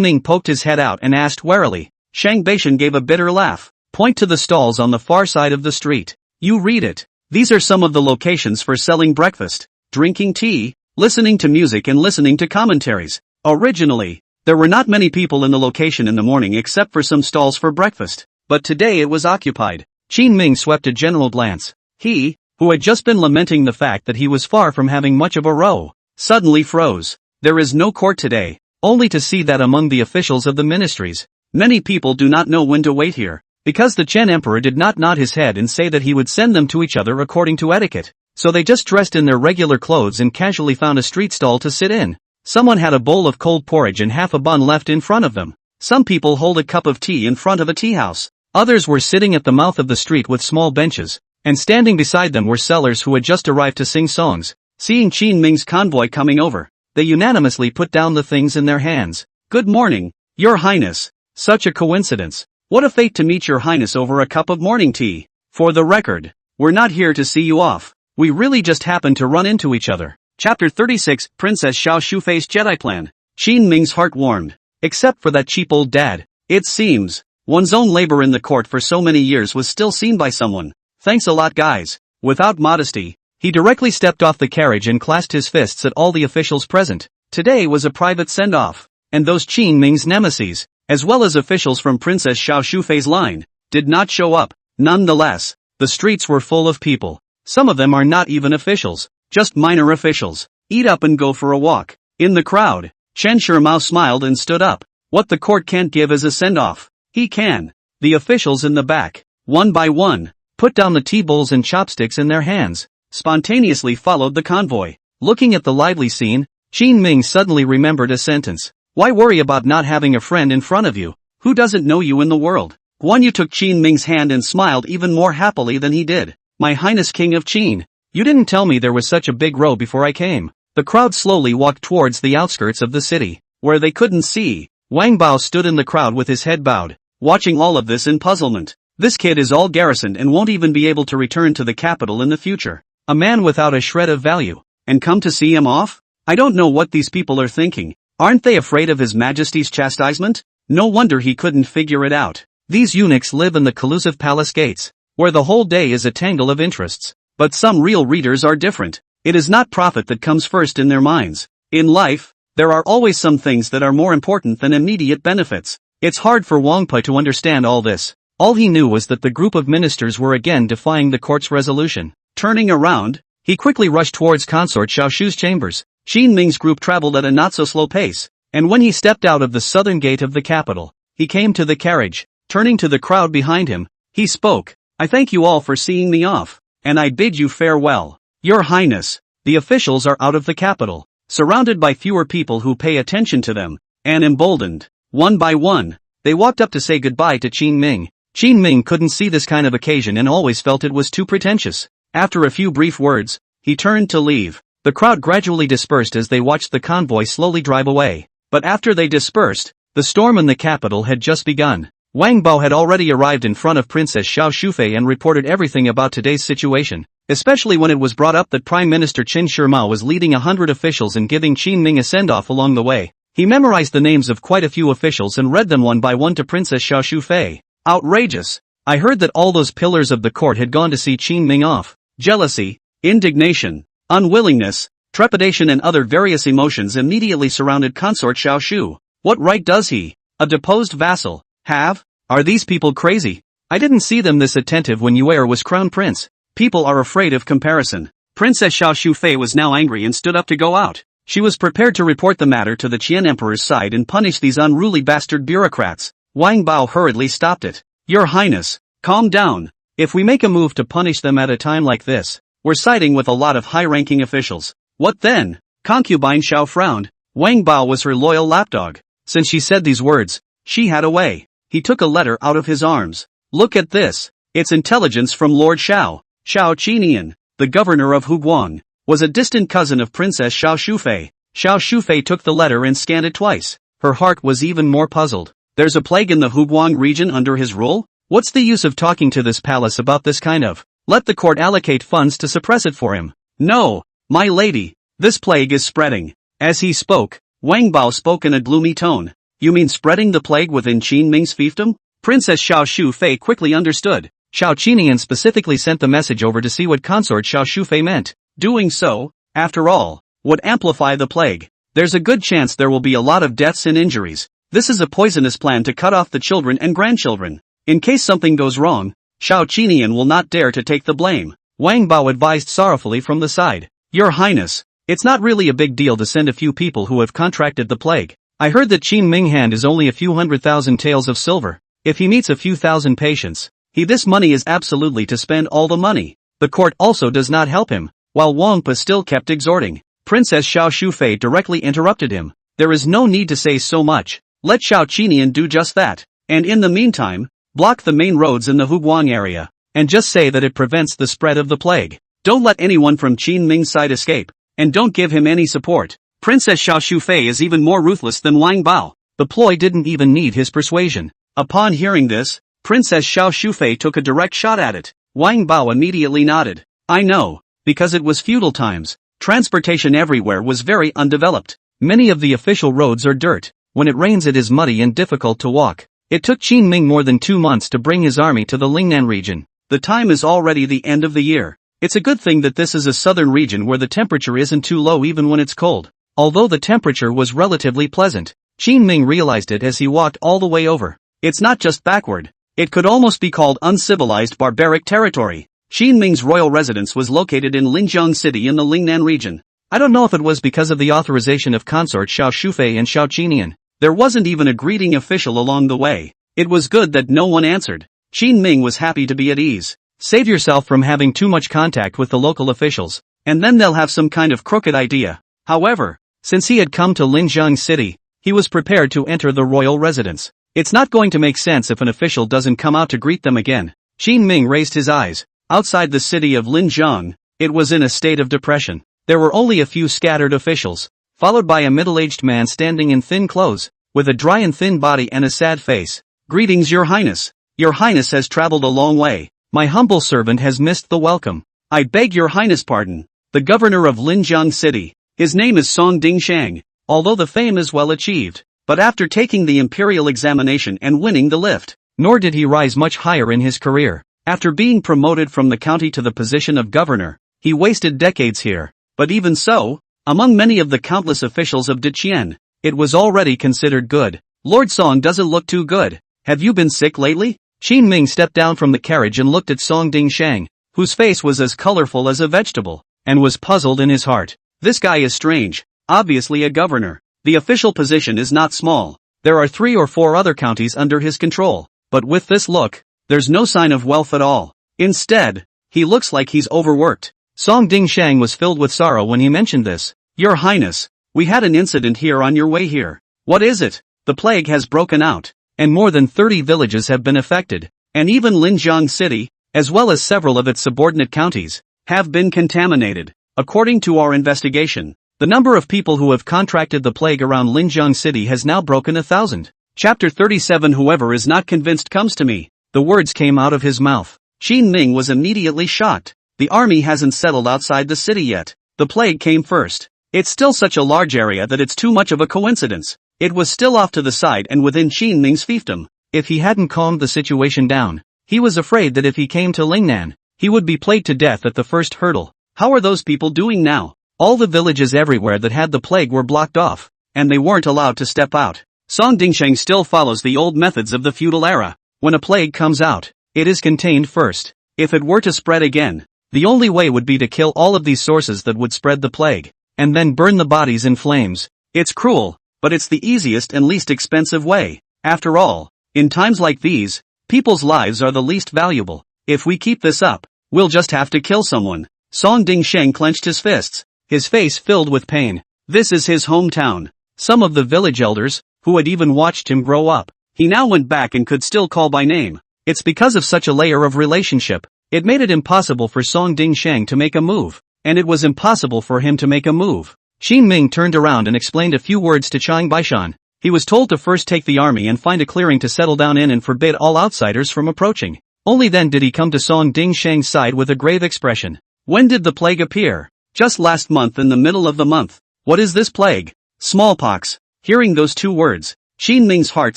Ming poked his head out and asked warily. Shang Baishan gave a bitter laugh. Point to the stalls on the far side of the street. You read it. These are some of the locations for selling breakfast, drinking tea, listening to music and listening to commentaries. Originally, there were not many people in the location in the morning except for some stalls for breakfast, but today it was occupied. Qin Ming swept a general glance. He, who had just been lamenting the fact that he was far from having much of a row, suddenly froze. There is no court today, only to see that among the officials of the ministries, many people do not know when to wait here, because the Chen Emperor did not nod his head and say that he would send them to each other according to etiquette, so they just dressed in their regular clothes and casually found a street stall to sit in. Someone had a bowl of cold porridge and half a bun left in front of them. Some people hold a cup of tea in front of a tea house. Others were sitting at the mouth of the street with small benches, and standing beside them were sellers who had just arrived to sing songs. Seeing Qin Ming's convoy coming over, they unanimously put down the things in their hands. Good morning, Your Highness. Such a coincidence. What a fate to meet Your Highness over a cup of morning tea. For the record, we're not here to see you off. We really just happened to run into each other. Chapter 36, Princess Xiao Shufei's Jedi Plan. Qin Ming's heart warmed. Except for that cheap old dad. It seems, one's own labor in the court for so many years was still seen by someone. Thanks a lot guys. Without modesty, he directly stepped off the carriage and clasped his fists at all the officials present. Today was a private send-off, and those Qin Ming's nemesis, as well as officials from Princess Xiao Shufei's line, did not show up. Nonetheless, the streets were full of people. Some of them are not even officials, just minor officials. Eat up and go for a walk. In the crowd, Chen Shimao smiled and stood up. What the court can't give as a send-off, he can. The officials in the back, one by one, put down the tea bowls and chopsticks in their hands, spontaneously followed the convoy. Looking at the lively scene, Qin Ming suddenly remembered a sentence. Why worry about not having a friend in front of you, who doesn't know you in the world? Guan Yu took Qin Ming's hand and smiled even more happily than he did. My Highness King of Qin, you didn't tell me there was such a big row before I came. The crowd slowly walked towards the outskirts of the city, where they couldn't see. Wang Bao stood in the crowd with his head bowed, watching all of this in puzzlement. This kid is all garrisoned and won't even be able to return to the capital in the future. A man without a shred of value, and come to see him off? I don't know what these people are thinking. Aren't they afraid of His Majesty's chastisement? No wonder he couldn't figure it out. These eunuchs live in the collusive palace gates, where the whole day is a tangle of interests. But some real readers are different. It is not profit that comes first in their minds. In life, there are always some things that are more important than immediate benefits. It's hard for Wang Pai to understand all this. All he knew was that the group of ministers were again defying the court's resolution. Turning around, he quickly rushed towards Consort Xiao Shu's chambers. Qin Ming's group traveled at a not-so-slow pace, and when he stepped out of the southern gate of the capital, he came to the carriage. Turning to the crowd behind him, he spoke. I thank you all for seeing me off, and I bid you farewell. Your Highness, the officials are out of the capital, surrounded by fewer people who pay attention to them, and emboldened. One by one, they walked up to say goodbye to Qin Ming. Qin Ming couldn't see this kind of occasion and always felt it was too pretentious. After a few brief words, he turned to leave. The crowd gradually dispersed as they watched the convoy slowly drive away. But after they dispersed, the storm in the capital had just begun. Wang Bao had already arrived in front of Princess Xiao Shufei and reported everything about today's situation. especially when it was brought up that Prime Minister Qin Shima was leading 100 officials and giving Qin Ming a send-off along the way. He memorized the names of quite a few officials and read them one by one to Princess Xiao Shufei. Outrageous. I heard that all those pillars of the court had gone to see Qin Ming off. Jealousy, indignation, unwillingness, trepidation and other various emotions immediately surrounded consort Xiao Shu. What right does he, a deposed vassal, have? Are these people crazy? I didn't see them this attentive when Yuer was crown prince. People are afraid of comparison. Princess Xiao Shufei was now angry and stood up to go out. She was prepared to report the matter to the Qian Emperor's side and punish these unruly bastard bureaucrats. Wang Bao hurriedly stopped it. Your Highness, calm down. If we make a move to punish them at a time like this, we're siding with a lot of high-ranking officials. What then? Concubine Xiao frowned. Wang Bao was her loyal lapdog. Since she said these words, she had a way. He took a letter out of his arms. Look at this. It's intelligence from Lord Xiao. Xiao Qinian, the governor of Huguang, was a distant cousin of Princess Xiao Shufei. Xiao Shufei took the letter and scanned it twice. Her heart was even more puzzled. There's a plague in the Huguang region under his rule? What's the use of talking to this palace about this kind of? Let the court allocate funds to suppress it for him. No, my lady, this plague is spreading. As he spoke, Wang Bao spoke in a gloomy tone. You mean spreading the plague within Qin Ming's fiefdom? Princess Xiao Shufei quickly understood. Xiao Qinian specifically sent the message over to see what consort Xiao Shufei meant. Doing so, after all, would amplify the plague. There's a good chance there will be a lot of deaths and injuries. This is a poisonous plan to cut off the children and grandchildren. In case something goes wrong, Xiao Qinian will not dare to take the blame. Wang Bao advised sorrowfully from the side. Your Highness, it's not really a big deal to send a few people who have contracted the plague. I heard that Qin Ming hand is only a few 100,000 taels of silver. If he meets a few thousand patients, this money is absolutely to spend all the money. The court also does not help him. While Wang Pa still kept exhorting, Princess Xiao Shufei directly interrupted him. There is no need to say so much. Let Xiao Qinian do just that. And in the meantime, block the main roads in the Huguang area, and just say that it prevents the spread of the plague. Don't let anyone from Qin Ming's side escape, and don't give him any support. Princess Xiao Shufei is even more ruthless than Wang Bao. The ploy didn't even need his persuasion. Upon hearing this, Princess Xiao Shufei took a direct shot at it. Wang Bao immediately nodded. I know, because it was feudal times. Transportation everywhere was very undeveloped. Many of the official roads are dirt. When it rains it is muddy and difficult to walk. It took Qin Ming more than 2 months to bring his army to the Lingnan region. The time is already the end of the year. It's a good thing that this is a southern region where the temperature isn't too low even when it's cold. Although the temperature was relatively pleasant, Qin Ming realized it as he walked all the way over. It's not just backward. It could almost be called uncivilized barbaric territory. Qin Ming's royal residence was located in Linjiang City in the Lingnan region. I don't know if it was because of the authorization of consort Xiao Shufei and Xiao Qinian. There wasn't even a greeting official along the way. It was good that no one answered. Qin Ming was happy to be at ease. Save yourself from having too much contact with the local officials, and then they'll have some kind of crooked idea. However, since he had come to Linjiang City, he was prepared to enter the royal residence. It's not going to make sense if an official doesn't come out to greet them again. Qin Ming raised his eyes. Outside the city of Linjiang, it was in a state of depression. There were only a few scattered officials, followed by a middle-aged man standing in thin clothes, with a dry and thin body and a sad face. Greetings, Your Highness. Your Highness has traveled a long way. My humble servant has missed the welcome. I beg Your Highness pardon. The governor of Linjiang City. His name is Song Dingshang. Although the fame is well achieved, but after taking the imperial examination and winning the lift, nor did he rise much higher in his career. After being promoted from the county to the position of governor, he wasted decades here. But even so, among many of the countless officials of Deqian, it was already considered good. Lord Song doesn't look too good. Have you been sick lately? Qin Ming stepped down from the carriage and looked at Song Dingshang, whose face was as colorful as a vegetable, and was puzzled in his heart. This guy is strange. Obviously a governor. The official position is not small. There are 3 or 4 other counties under his control. But with this look, there's no sign of wealth at all. Instead, he looks like he's overworked. Song Dingshang was filled with sorrow when he mentioned this. Your Highness, we had an incident here on your way here. What is it? The plague has broken out, and more than 30 villages have been affected, and even Linjiang City, as well as several of its subordinate counties, have been contaminated. According to our investigation, the number of people who have contracted the plague around Linjiang City has now broken 1,000. Chapter 37. Whoever is not convinced comes to me. The words came out of his mouth. Qin Ming was immediately shocked. The army hasn't settled outside the city yet. The plague came first. It's still such a large area that it's too much of a coincidence. It was still off to the side and within Qin Ming's fiefdom. If he hadn't calmed the situation down, he was afraid that if he came to Lingnan, he would be plagued to death at the first hurdle. How are those people doing now? All the villages everywhere that had the plague were blocked off, and they weren't allowed to step out. Song Dingsheng still follows the old methods of the feudal era. When a plague comes out, it is contained first. If it were to spread again, the only way would be to kill all of these sources that would spread the plague, and then burn the bodies in flames. It's cruel, but it's the easiest and least expensive way. After all, in times like these, people's lives are the least valuable. If we keep this up, we'll just have to kill someone. Song Dingsheng clenched his fists, his face filled with pain. This is his hometown. Some of the village elders, who had even watched him grow up, he now went back and could still call by name. It's because of such a layer of relationship. It made it impossible for Song Dingsheng to make a move, and it was impossible for him to make a move. Qin Ming turned around and explained a few words to Chang Baishan. He was told to first take the army and find a clearing to settle down in and forbid all outsiders from approaching. Only then did he come to Song Dingsheng's side with a grave expression. When did the plague appear? Just last month in the middle of the month. What is this plague? Smallpox. Hearing those two words, Qin Ming's heart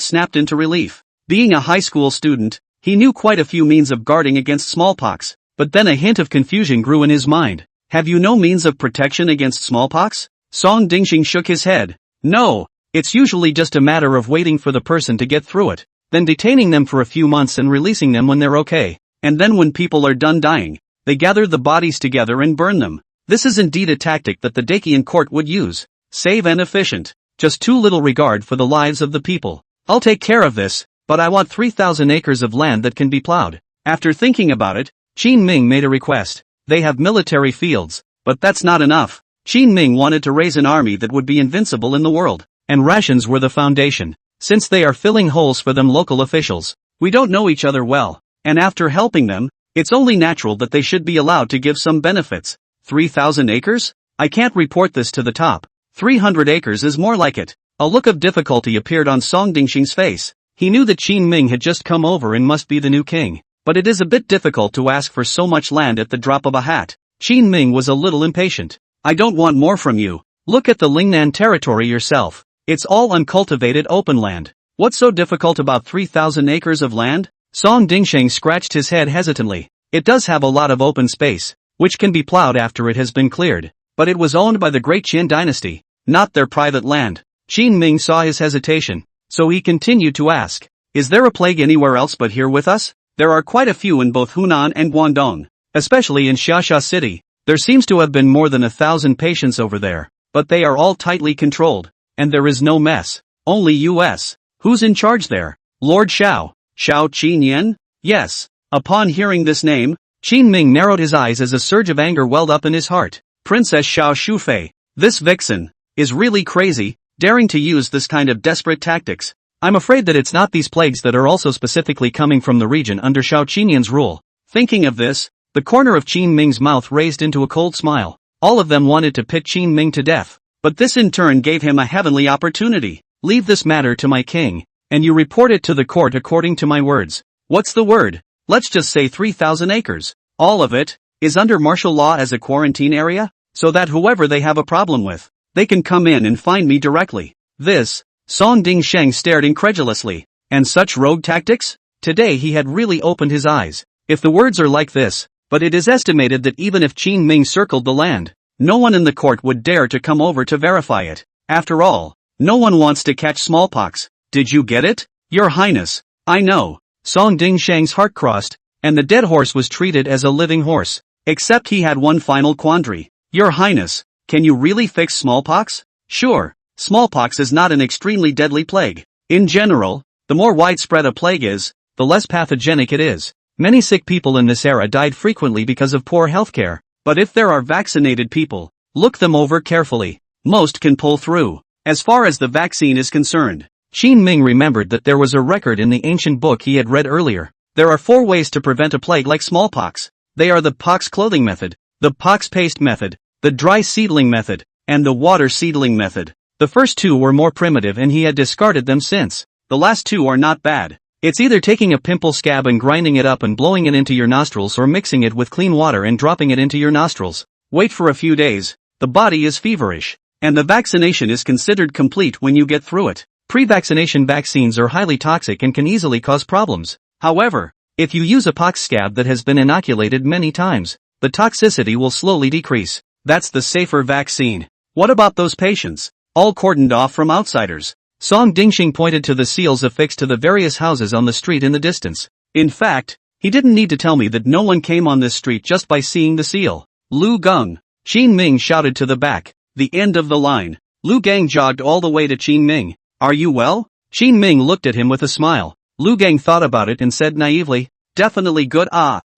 snapped into relief. Being a high school student, he knew quite a few means of guarding against smallpox, but then a hint of confusion grew in his mind. Have you no means of protection against smallpox? Song Dingsheng shook his head. No, it's usually just a matter of waiting for the person to get through it, then detaining them for a few months and releasing them when they're okay. And then when people are done dying, they gather the bodies together and burn them. This is indeed a tactic that the Dacian court would use. Safe and efficient. Just too little regard for the lives of the people. I'll take care of this, but I want 3,000 acres of land that can be plowed. After thinking about it, Qin Ming made a request. They have military fields, but that's not enough. Qin Ming wanted to raise an army that would be invincible in the world, and rations were the foundation. Since they are filling holes for them local officials, we don't know each other well, and after helping them, it's only natural that they should be allowed to give some benefits. 3,000 acres? I can't report this to the top. 300 acres is more like it. A look of difficulty appeared on Song Dingsheng's face. He knew that Qin Ming had just come over and must be the new king, but it is a bit difficult to ask for so much land at the drop of a hat. Qin Ming was a little impatient. I don't want more from you. Look at the Lingnan territory yourself. It's all uncultivated open land. What's so difficult about 3,000 acres of land? Song Dingsheng scratched his head hesitantly. It does have a lot of open space, which can be plowed after it has been cleared, but it was owned by the Great Qin dynasty, not their private land. Qin Ming saw his hesitation, so he continued to ask, is there a plague anywhere else but here with us? There are quite a few in both Hunan and Guangdong, especially in Xiaxia City. There seems to have been more than 1,000 patients over there, but they are all tightly controlled, and there is no mess, only US. Who's in charge there? Lord Xiao. Xiao Qinyan? Yes. Upon hearing this name, Qin Ming narrowed his eyes as a surge of anger welled up in his heart. Princess Xiao Shufei, this vixen, is really crazy, daring to use this kind of desperate tactics. I'm afraid that it's not these plagues that are also specifically coming from the region under Xiao Qinyan's rule. Thinking of this, the corner of Qin Ming's mouth raised into a cold smile. All of them wanted to pit Qin Ming to death, but this in turn gave him a heavenly opportunity. Leave this matter to my king, and you report it to the court according to my words. What's the word? Let's just say 3,000 acres. All of it is under martial law as a quarantine area, so that whoever they have a problem with, they can come in and find me directly. This, Song Dingsheng stared incredulously. And such rogue tactics? Today he had really opened his eyes. If the words are like this, but it is estimated that even if Qin Ming circled the land, no one in the court would dare to come over to verify it. After all, no one wants to catch smallpox. Did you get it? Your Highness. I know. Song Dingsheng's heart crossed, and the dead horse was treated as a living horse. Except he had one final quandary. Your Highness, can you really fix smallpox? Sure, smallpox is not an extremely deadly plague. In general, the more widespread a plague is, the less pathogenic it is. Many sick people in this era died frequently because of poor healthcare. But if there are vaccinated people, look them over carefully. Most can pull through. As far as the vaccine is concerned, Qin Ming remembered that there was a record in the ancient book he had read earlier. There are 4 ways to prevent a plague like smallpox. They are the pox clothing method, the pox paste method, the dry seedling method, and the water seedling method. The first 2 were more primitive and he had discarded them since. The last 2 are not bad. It's either taking a pimple scab and grinding it up and blowing it into your nostrils or mixing it with clean water and dropping it into your nostrils. Wait for a few days. The body is feverish. And the vaccination is considered complete when you get through it. Pre-vaccination vaccines are highly toxic and can easily cause problems. However, if you use a pox scab that has been inoculated many times, the toxicity will slowly decrease. That's the safer vaccine. What about those patients? All cordoned off from outsiders. Song Dingxing pointed to the seals affixed to the various houses on the street in the distance. In fact, he didn't need to tell me that no one came on this street just by seeing the seal. Lu Gang. Qin Ming shouted to the back. The end of the line. Lu Gang jogged all the way to Qin Ming. Are you well? Qin Ming looked at him with a smile. Lu Gang thought about it and said naively, definitely good.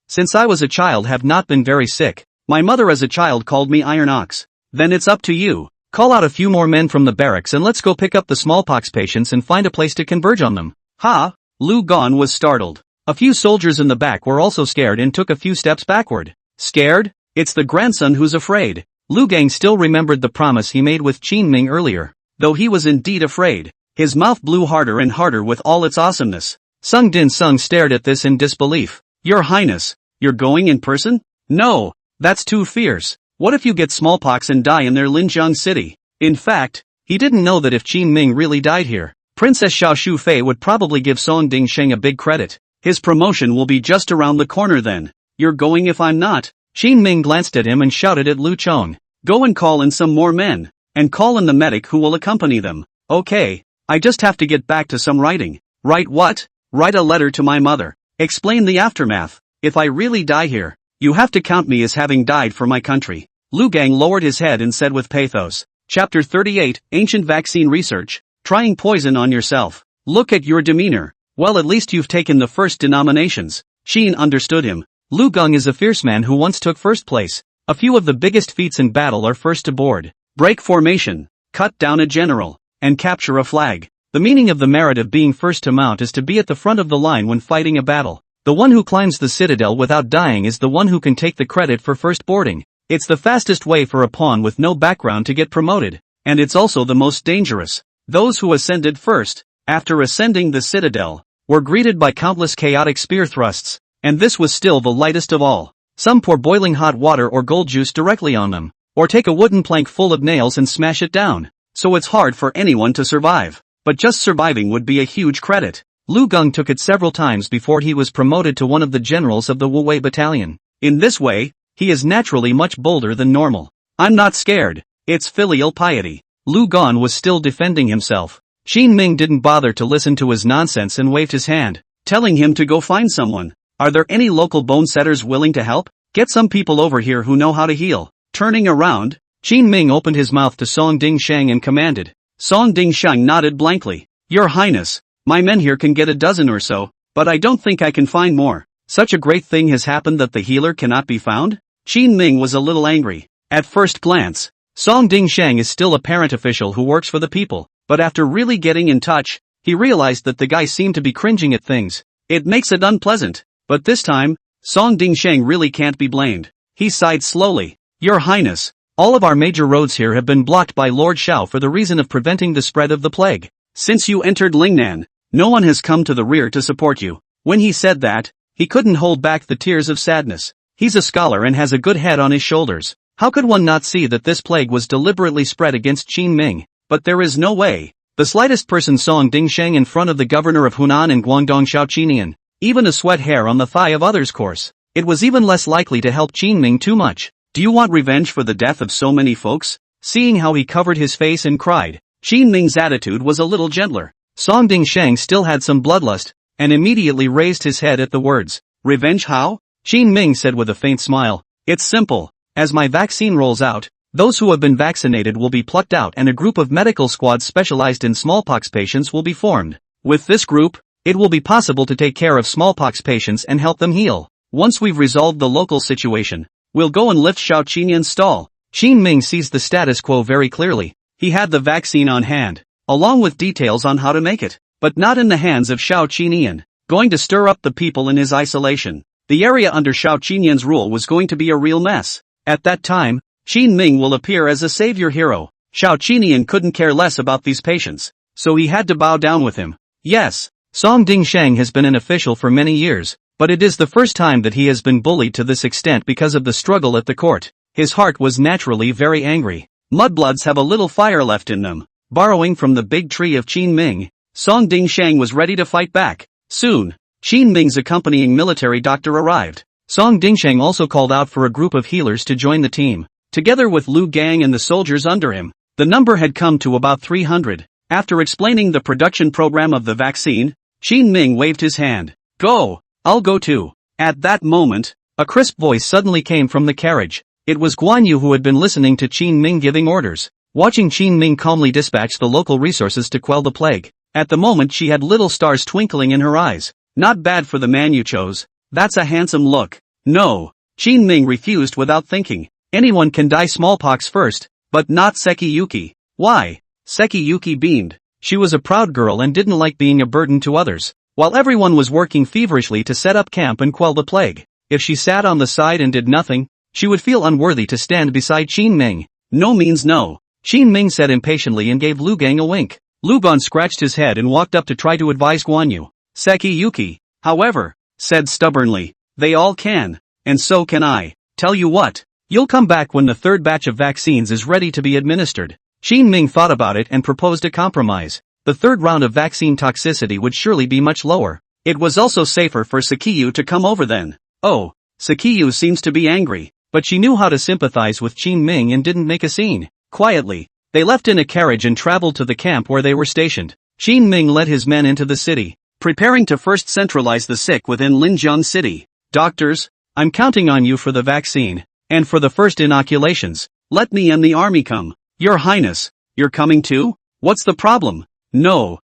Since I was a child have not been very sick. My mother as a child called me Iron Ox. Then it's up to you. Call out a few more men from the barracks and let's go pick up the smallpox patients and find a place to converge on them. Ha! Lu Gan was startled. A few soldiers in the back were also scared and took a few steps backward. Scared? It's the grandson who's afraid. Lu Gang still remembered the promise he made with Qin Ming earlier. Though he was indeed afraid, his mouth blew harder and harder with all its awesomeness. Sung Din Sung stared at this in disbelief. Your Highness, you're going in person? No, that's too fierce. What if you get smallpox and die in their Linjiang city? In fact, he didn't know that if Qin Ming really died here, Princess Xiao Shufei would probably give Song Dingsheng a big credit. His promotion will be just around the corner then. You're going if I'm not? Qin Ming glanced at him and shouted at Lu Chong. Go and call in some more men. And call in the medic who will accompany them. Okay, I just have to get back to some writing. Write what? Write a letter to my mother. Explain the aftermath. If I really die here, you have to count me as having died for my country. Lu Gang lowered his head and said with pathos. Chapter 38, Ancient Vaccine Research. Trying poison on yourself. Look at your demeanor. Well, at least you've taken the first denominations. Xin understood him. Lu Gang is a fierce man who once took first place. A few of the biggest feats in battle are first to board, break formation, cut down a general, and capture a flag. The meaning of the merit of being first to mount is to be at the front of the line when fighting a battle. The one who climbs the citadel without dying is the one who can take the credit for first boarding. It's the fastest way for a pawn with no background to get promoted, and it's also the most dangerous. Those who ascended first, after ascending the citadel, were greeted by countless chaotic spear thrusts, and this was still the lightest of all. Some pour boiling hot water or gold juice directly on them, or take a wooden plank full of nails and smash it down. So it's hard for anyone to survive. But just surviving would be a huge credit. Lu Gang took it several times before he was promoted to one of the generals of the Wu Wei battalion. In this way, he is naturally much bolder than normal. I'm not scared. It's filial piety. Lu Gan was still defending himself. Qin Ming didn't bother to listen to his nonsense and waved his hand, telling him to go find someone. Are there any local bone setters willing to help? Get some people over here who know how to heal. Turning around, Qin Ming opened his mouth to Song Dingsheng and commanded. Song Dingsheng nodded blankly. Your Highness, my men here can get a dozen or so, but I don't think I can find more. Such a great thing has happened that the healer cannot be found? Qin Ming was a little angry. At first glance, Song Dingsheng is still a parent official who works for the people, but after really getting in touch, he realized that the guy seemed to be cringing at things. It makes it unpleasant. But this time, Song Dingsheng really can't be blamed. He sighed slowly. Your Highness, all of our major roads here have been blocked by Lord Xiao for the reason of preventing the spread of the plague. Since you entered Lingnan, no one has come to the rear to support you. When he said that, he couldn't hold back the tears of sadness. He's a scholar and has a good head on his shoulders. How could one not see that this plague was deliberately spread against Qin Ming? But there is no way. The slightest person Song Dingsheng in front of the governor of Hunan and Guangdong Xiaoqinian. Even a sweat hair on the thigh of others course. It was even less likely to help Qin Ming too much. Do you want revenge for the death of so many folks? Seeing how he covered his face and cried, Qin Ming's attitude was a little gentler. Song Dingsheng still had some bloodlust, and immediately raised his head at the words. Revenge how? Qin Ming said with a faint smile. It's simple. As my vaccine rolls out, those who have been vaccinated will be plucked out and a group of medical squads specialized in smallpox patients will be formed. With this group, it will be possible to take care of smallpox patients and help them heal. Once we've resolved the local situation, we'll go and lift Xiao Qinian's stall. Qin Ming sees the status quo very clearly. He had the vaccine on hand, along with details on how to make it, but not in the hands of Xiao Qinian, going to stir up the people in his isolation. The area under Xiao Qinian's rule was going to be a real mess. At that time, Qin Ming will appear as a savior hero. Xiao Qinian couldn't care less about these patients, so he had to bow down with him. Yes, Song Dingsheng has been an official for many years, but it is the first time that he has been bullied to this extent because of the struggle at the court. His heart was naturally very angry. Mudbloods have a little fire left in them. Borrowing from the big tree of Qin Ming, Song Dingsheng was ready to fight back. Soon, Qin Ming's accompanying military doctor arrived. Song Dingsheng also called out for a group of healers to join the team. Together with Lu Gang and the soldiers under him, the number had come to about 300. After explaining the production program of the vaccine, Qin Ming waved his hand. Go! I'll go too. At that moment, a crisp voice suddenly came from the carriage. It was Guan Yu who had been listening to Qin Ming giving orders. Watching Qin Ming calmly dispatch the local resources to quell the plague. At the moment she had little stars twinkling in her eyes. Not bad for the man you chose. That's a handsome look. No. Qin Ming refused without thinking. Anyone can die smallpox first, but not Seki Yuki. Why? Seki Yuki beamed. She was a proud girl and didn't like being a burden to others. While everyone was working feverishly to set up camp and quell the plague, if she sat on the side and did nothing, she would feel unworthy to stand beside Qin Ming. No means no. Qin Ming said impatiently and gave Lu Gang a wink. Lu Gan scratched his head and walked up to try to advise Guan Yu. Seki Yuki, however, said stubbornly, they all can, and so can I. Tell you what, you'll come back when the third batch of vaccines is ready to be administered. Qin Ming thought about it and proposed a compromise. The third round of vaccine toxicity would surely be much lower. It was also safer for Sekiyu to come over then. Oh, Sekiyu seems to be angry, but she knew how to sympathize with Qin Ming and didn't make a scene. Quietly, they left in a carriage and traveled to the camp where they were stationed. Qin Ming led his men into the city, preparing to first centralize the sick within Linjiang City. Doctors, I'm counting on you for the vaccine, and for the first inoculations. Let me and the army come. Your Highness, you're coming too? What's the problem? No.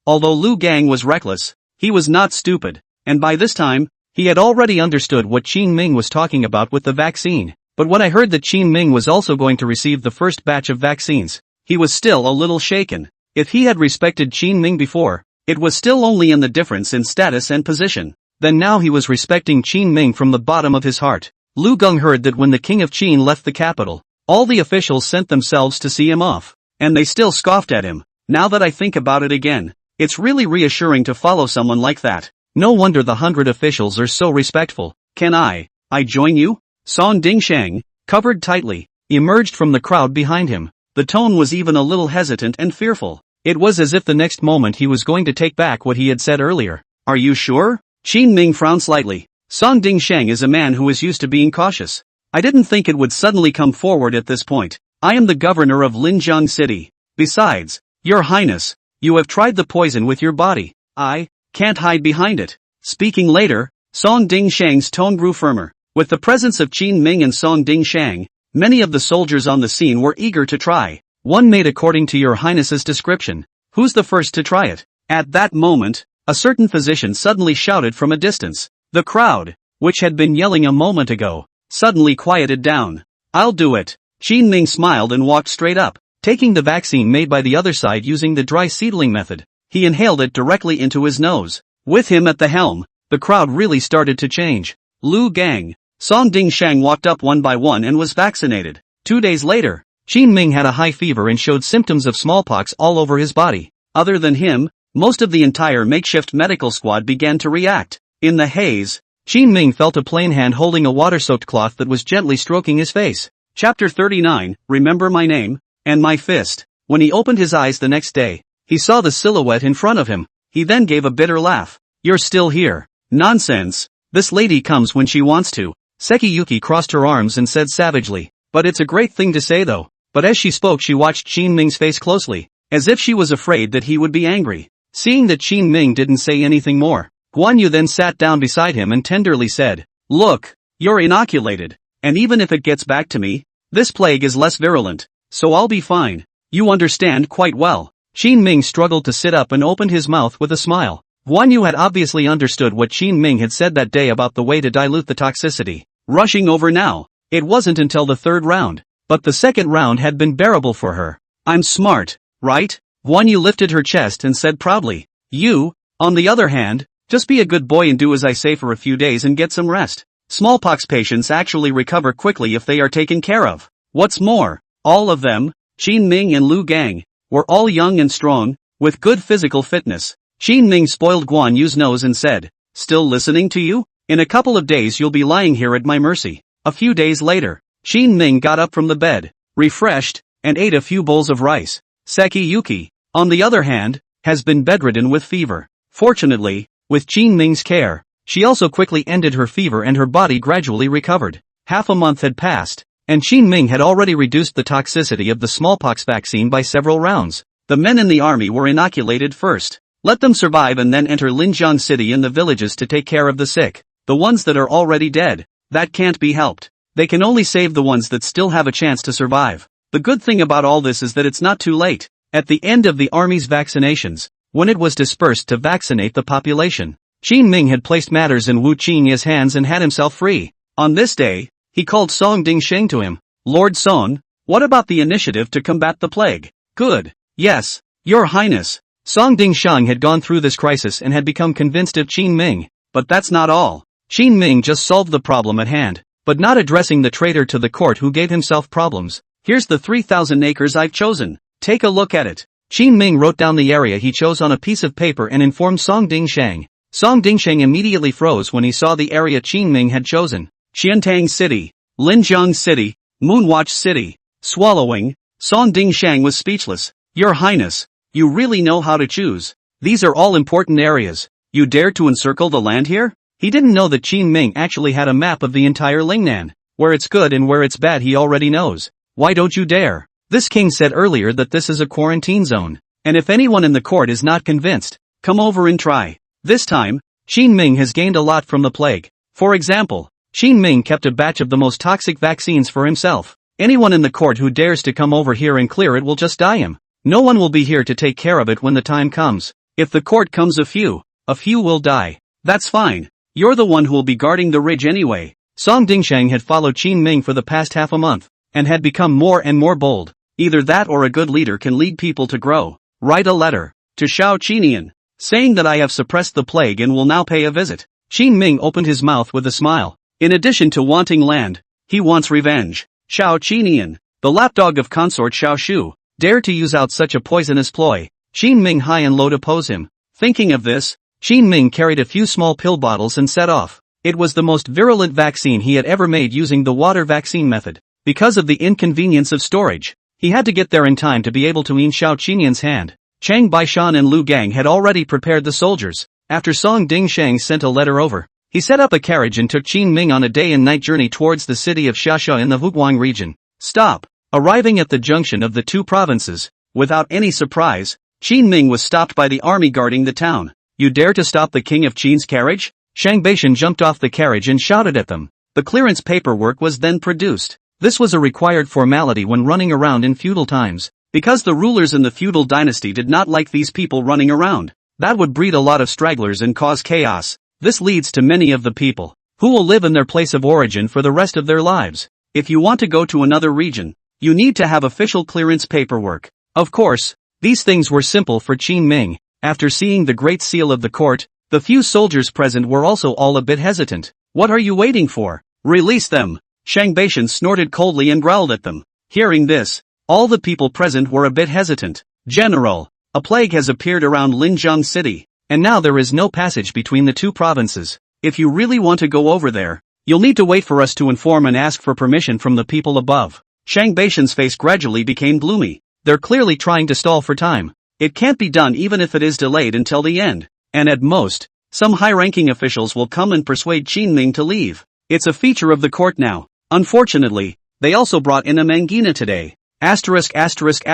Although Lu Gang was reckless, he was not stupid, and by this time, he had already understood what Qin Ming was talking about with the vaccine. But when I heard that Qin Ming was also going to receive the first batch of vaccines, he was still a little shaken. If he had respected Qin Ming before, it was still only in the difference in status and position. Then now he was respecting Qin Ming from the bottom of his heart. Lu Gang heard that when the king of Qin left the capital, all the officials sent themselves to see him off, and they still scoffed at him. Now that I think about it again, it's really reassuring to follow someone like that. No wonder the 100 officials are so respectful. Can I join you? Song Dingsheng, covered tightly, emerged from the crowd behind him. The tone was even a little hesitant and fearful. It was as if the next moment he was going to take back what he had said earlier. Are you sure? Qin Ming frowned slightly. Song Dingsheng is a man who is used to being cautious. I didn't think it would suddenly come forward at this point. I am the governor of Linjiang City. Besides, Your Highness, you have tried the poison with your body. I can't hide behind it. Speaking later, Song Dingsheng's tone grew firmer. With the presence of Qin Ming and Song Dingsheng, many of the soldiers on the scene were eager to try. One made according to Your Highness's description. Who's the first to try it? At that moment, a certain physician suddenly shouted from a distance. The crowd, which had been yelling a moment ago, suddenly quieted down. I'll do it. Qin Ming smiled and walked straight up, taking the vaccine made by the other side using the dry seedling method. He inhaled it directly into his nose. With him at the helm, the crowd really started to change. Lu Gang, Song Dingsheng walked up one by one and was vaccinated. 2 days later, Qin Ming had a high fever and showed symptoms of smallpox all over his body. Other than him, most of the entire makeshift medical squad began to react. In the haze, Qin Ming felt a plain hand holding a water-soaked cloth that was gently stroking his face. Chapter 39, Remember My Name, and My Fist. When he opened his eyes the next day, he saw the silhouette in front of him. He then gave a bitter laugh. You're still here. Nonsense. This lady comes when she wants to. Seki Yuki crossed her arms and said savagely. But it's a great thing to say though. But as she spoke she watched Qin Ming's face closely, as if she was afraid that he would be angry. Seeing that Qin Ming didn't say anything more, Guan Yu then sat down beside him and tenderly said, Look, you're inoculated, and even if it gets back to me, this plague is less virulent, so I'll be fine. You understand quite well. Qin Ming struggled to sit up and opened his mouth with a smile. Guan Yu had obviously understood what Qin Ming had said that day about the way to dilute the toxicity. Rushing over now, it wasn't until the third round, but the second round had been bearable for her. I'm smart, right? Guan Yu lifted her chest and said proudly. You, on the other hand, just be a good boy and do as I say for a few days and get some rest. Smallpox patients actually recover quickly if they are taken care of. What's more, all of them, Qin Ming and Lu Gang, were all young and strong, with good physical fitness. Qin Ming spoiled Guan Yu's nose and said, "Still listening to you? In a couple of days you'll be lying here at my mercy." A few days later, Qin Ming got up from the bed, refreshed, and ate a few bowls of rice. Seki Yuki, on the other hand, has been bedridden with fever. Fortunately, with Qin Ming's care, she also quickly ended her fever and her body gradually recovered. Half a month had passed, and Qin Ming had already reduced the toxicity of the smallpox vaccine by several rounds. The men in the army were inoculated first. Let them survive and then enter Linjiang City in the villages to take care of the sick. The ones that are already dead, that can't be helped. They can only save the ones that still have a chance to survive. The good thing about all this is that it's not too late. At the end of the army's vaccinations, when it was dispersed to vaccinate the population, Qin Ming had placed matters in Wu Qingye's hands and had himself free. On this day, he called Song Dingsheng to him. "Lord Song, what about the initiative to combat the plague?" "Good. Yes, Your Highness." Song Dingsheng had gone through this crisis and had become convinced of Qin Ming. But that's not all. Qin Ming just solved the problem at hand, but not addressing the traitor to the court who gave himself problems. "Here's the 3,000 acres I've chosen. Take a look at it." Qin Ming wrote down the area he chose on a piece of paper and informed Song Dingsheng. Song Dingsheng immediately froze when he saw the area Qin Ming had chosen. Xiantang City, Linjiang City, Moonwatch City. Swallowing, Song Dingsheng was speechless. "Your Highness, you really know how to choose. These are all important areas. You dare to encircle the land here?" He didn't know that Qin Ming actually had a map of the entire Lingnan. Where it's good and where it's bad he already knows. "Why don't you dare? This king said earlier that this is a quarantine zone. And if anyone in the court is not convinced, come over and try." This time, Qin Ming has gained a lot from the plague. For example, Qin Ming kept a batch of the most toxic vaccines for himself. Anyone in the court who dares to come over here and clear it will just die him. No one will be here to take care of it when the time comes. If the court comes a few will die. That's fine. You're the one who will be guarding the ridge anyway. Song Dingsheng had followed Qin Ming for the past half a month, and had become more and more bold. Either that or a good leader can lead people to grow. Write a letter to Shao Qinian, saying that I have suppressed the plague and will now pay a visit. Qin Ming opened his mouth with a smile. In addition to wanting land, he wants revenge. Shao Qinian, the lapdog of consort Shao Shu, dared to use out such a poisonous ploy. Qin Ming high and low to oppose him. Thinking of this, Qin Ming carried a few small pill bottles and set off. It was the most virulent vaccine he had ever made using the water vaccine method. Because of the inconvenience of storage, he had to get there in time to be able to eat Shao Qinian's hand. Chang Baishan and Lu Gang had already prepared the soldiers. After Song Dingsheng sent a letter over, he set up a carriage and took Qin Ming on a day and night journey towards the city of Shasha in the Huguang region. Stop. Arriving at the junction of the two provinces, without any surprise, Qin Ming was stopped by the army guarding the town. "You dare to stop the king of Qin's carriage?" Shang Baishan jumped off the carriage and shouted at them. The clearance paperwork was then produced. This was a required formality when running around in feudal times, because the rulers in the feudal dynasty did not like these people running around. That would breed a lot of stragglers and cause chaos. This leads to many of the people who will live in their place of origin for the rest of their lives. If you want to go to another region, you need to have official clearance paperwork. Of course, these things were simple for Qin Ming. After seeing the great seal of the court, the few soldiers present were also all a bit hesitant. "What are you waiting for? Release them!" Shang Baishan snorted coldly and growled at them. Hearing this, all the people present were a bit hesitant. "General, a plague has appeared around Linjiang City, and now there is no passage between the two provinces. If you really want to go over there, you'll need to wait for us to inform and ask for permission from the people above." Shang Baishan's face gradually became gloomy. They're clearly trying to stall for time. It can't be done even if it is delayed until the end. And at most, some high-ranking officials will come and persuade Qin Ming to leave. It's a feature of the court now. Unfortunately, they also brought in a mangina today. ********Q.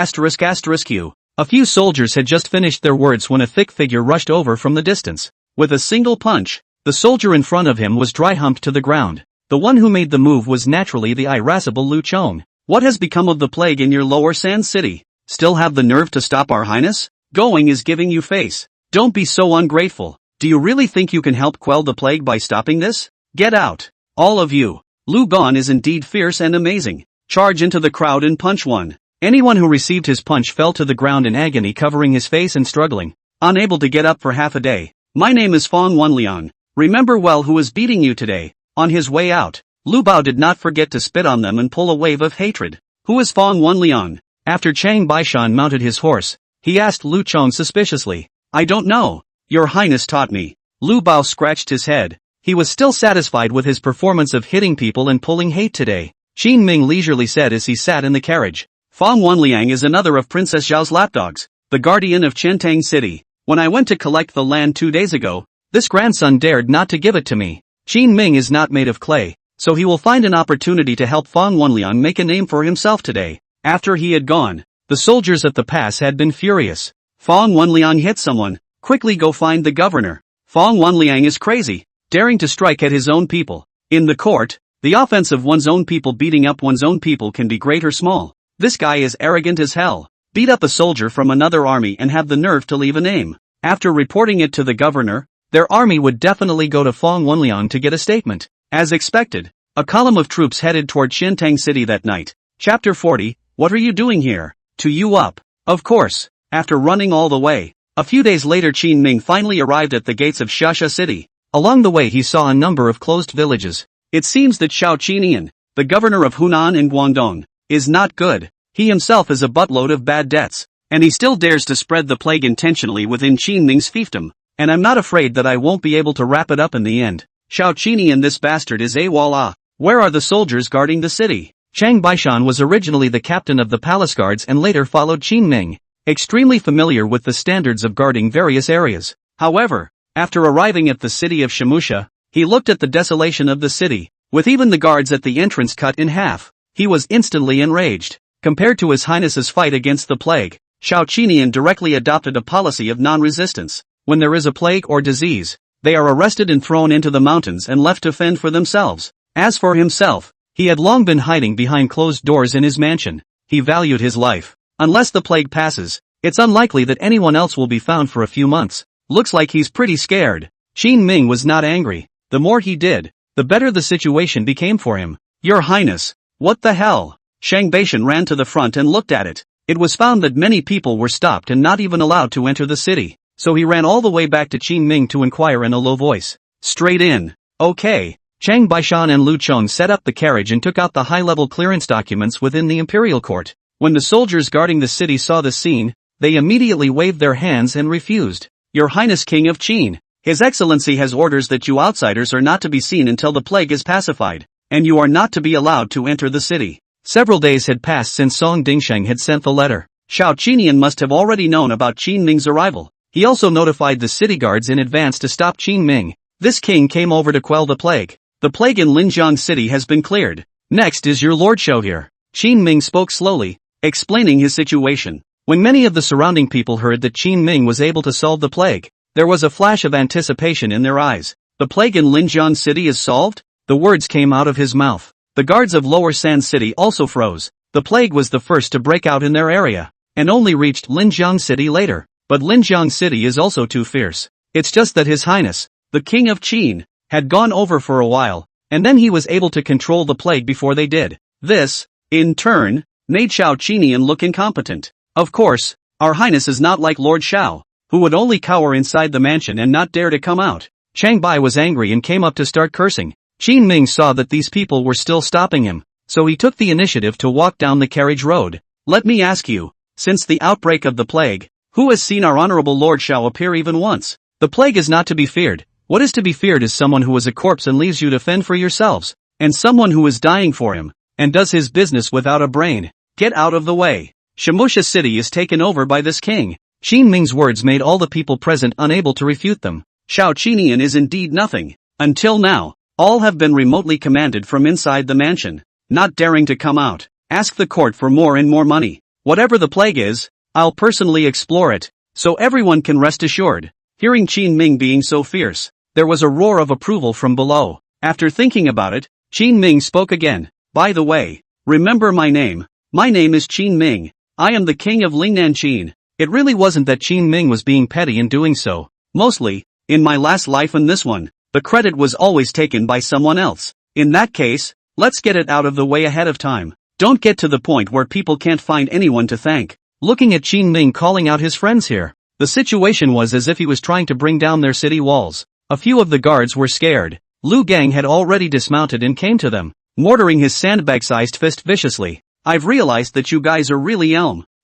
A few soldiers had just finished their words when a thick figure rushed over from the distance. With a single punch, the soldier in front of him was dry-humped to the ground. The one who made the move was naturally the irascible Lu Chong. "What has become of the plague in your lower Sand City? Still have the nerve to stop our highness? Going is giving you face. Don't be so ungrateful. Do you really think you can help quell the plague by stopping this? Get out, all of you." Lu Gon is indeed fierce and amazing. Charge into the crowd and punch one. Anyone who received his punch fell to the ground in agony, covering his face and struggling, unable to get up for half a day. "My name is Fong Wanliang. Remember well who is beating you today." On his way out, Lu Bao did not forget to spit on them and pull a wave of hatred. "Who is Fong Wanliang?" After Chang Baishan mounted his horse, he asked Lu Chong suspiciously. "I don't know. Your Highness taught me. Lu Bao scratched his head. He was still satisfied with his performance of hitting people and pulling hate today. Qin Ming leisurely said as he sat in the carriage. Fang Wanliang is another of Princess Zhao's lapdogs, the guardian of Chentang City. When I went to collect the land 2 days ago, this grandson dared not to give it to me. Qin Ming is not made of clay, so he will find an opportunity to help Fang Wanliang make a name for himself today. After he had gone, the soldiers at the pass had been furious. Fang Wanliang hit someone. Quickly go find the governor. Fang Wanliang is crazy, daring to strike at his own people. In the court, the offense of one's own people beating up one's own people can be great or small. This guy is arrogant as hell. Beat up a soldier from another army and have the nerve to leave a name. After reporting it to the governor, their army would definitely go to Fang Wanliang to get a statement. As expected, a column of troops headed toward Chentang City that night. Chapter 40, What are you doing here? To you up. Of course, after running all the way. A few days later Qin Ming finally arrived at the gates of Shasha City. Along the way he saw a number of closed villages. It seems that Xiao Qinian, the governor of Hunan and Guangdong, is not good. He himself is a buttload of bad debts, and he still dares to spread the plague intentionally within Qin Ming's fiefdom, and I'm not afraid that I won't be able to wrap it up in the end. Xiao Qinian, this bastard is AWOL. Where are the soldiers guarding the city? Chang Baishan was originally the captain of the palace guards and later followed Qin Ming, extremely familiar with the standards of guarding various areas. However, after arriving at the city of Shemusha, he looked at the desolation of the city, with even the guards at the entrance cut in half. He was instantly enraged. Compared to His Highness's fight against the plague, Xiao Qinian directly adopted a policy of non-resistance. When there is a plague or disease, they are arrested and thrown into the mountains and left to fend for themselves. As for himself, he had long been hiding behind closed doors in his mansion. He valued his life. Unless the plague passes, it's unlikely that anyone else will be found for a few months. Looks like he's pretty scared. Qin Ming was not angry. The more he did, the better the situation became for him. Your Highness, what the hell? Shang Baishan ran to the front and looked at it. It was found that many people were stopped and not even allowed to enter the city, so he ran all the way back to Qin Ming to inquire in a low voice. Straight in. Okay. Chang Baishan and Lu Chong set up the carriage and took out the high-level clearance documents within the imperial court. When the soldiers guarding the city saw the scene, they immediately waved their hands and refused. Your Highness King of Qin, His Excellency has orders that you outsiders are not to be seen until the plague is pacified, and you are not to be allowed to enter the city. Several days had passed since Song Dingsheng had sent the letter. Xiao Qinian must have already known about Qin Ming's arrival. He also notified the city guards in advance to stop Qin Ming. This king came over to quell the plague. The plague in Linjiang City has been cleared. Next is your Lord Shou here. Qin Ming spoke slowly, explaining his situation. When many of the surrounding people heard that Qin Ming was able to solve the plague, there was a flash of anticipation in their eyes. The plague in Linjiang City is solved? The words came out of his mouth. The guards of Lower Sand City also froze. The plague was the first to break out in their area, and only reached Linjiang City later. But Linjiang City is also too fierce. It's just that His Highness, the King of Qin, had gone over for a while, and then he was able to control the plague before they did. This, in turn, made Xiao Qinian look incompetent. Of course, our Highness is not like Lord Shao, who would only cower inside the mansion and not dare to come out. Chang Bai was angry and came up to start cursing. Qin Ming saw that these people were still stopping him, so he took the initiative to walk down the carriage road. Let me ask you, since the outbreak of the plague, who has seen our honorable Lord Shao appear even once? The plague is not to be feared. What is to be feared is someone who is a corpse and leaves you to fend for yourselves, and someone who is dying for him, and does his business without a brain. Get out of the way. Shemusha City is taken over by this king. Qin Ming's words made all the people present unable to refute them. Xiao Qinian is indeed nothing. Until now, all have been remotely commanded from inside the mansion, not daring to come out. Ask the court for more and more money. Whatever the plague is, I'll personally explore it, so everyone can rest assured. Hearing Qin Ming being so fierce, there was a roar of approval from below. After thinking about it, Qin Ming spoke again. By the way, remember my name. My name is Qin Ming. I am the king of Lingnan Qin. It really wasn't that Qin Ming was being petty in doing so. Mostly, in my last life and this one, the credit was always taken by someone else. In that case, let's get it out of the way ahead of time. Don't get to the point where people can't find anyone to thank. Looking at Qin Ming calling out his friends here, the situation was as if he was trying to bring down their city walls. A few of the guards were scared. Lu Gang had already dismounted and came to them, mortaring his sandbag-sized fist viciously. I've realized that you guys are really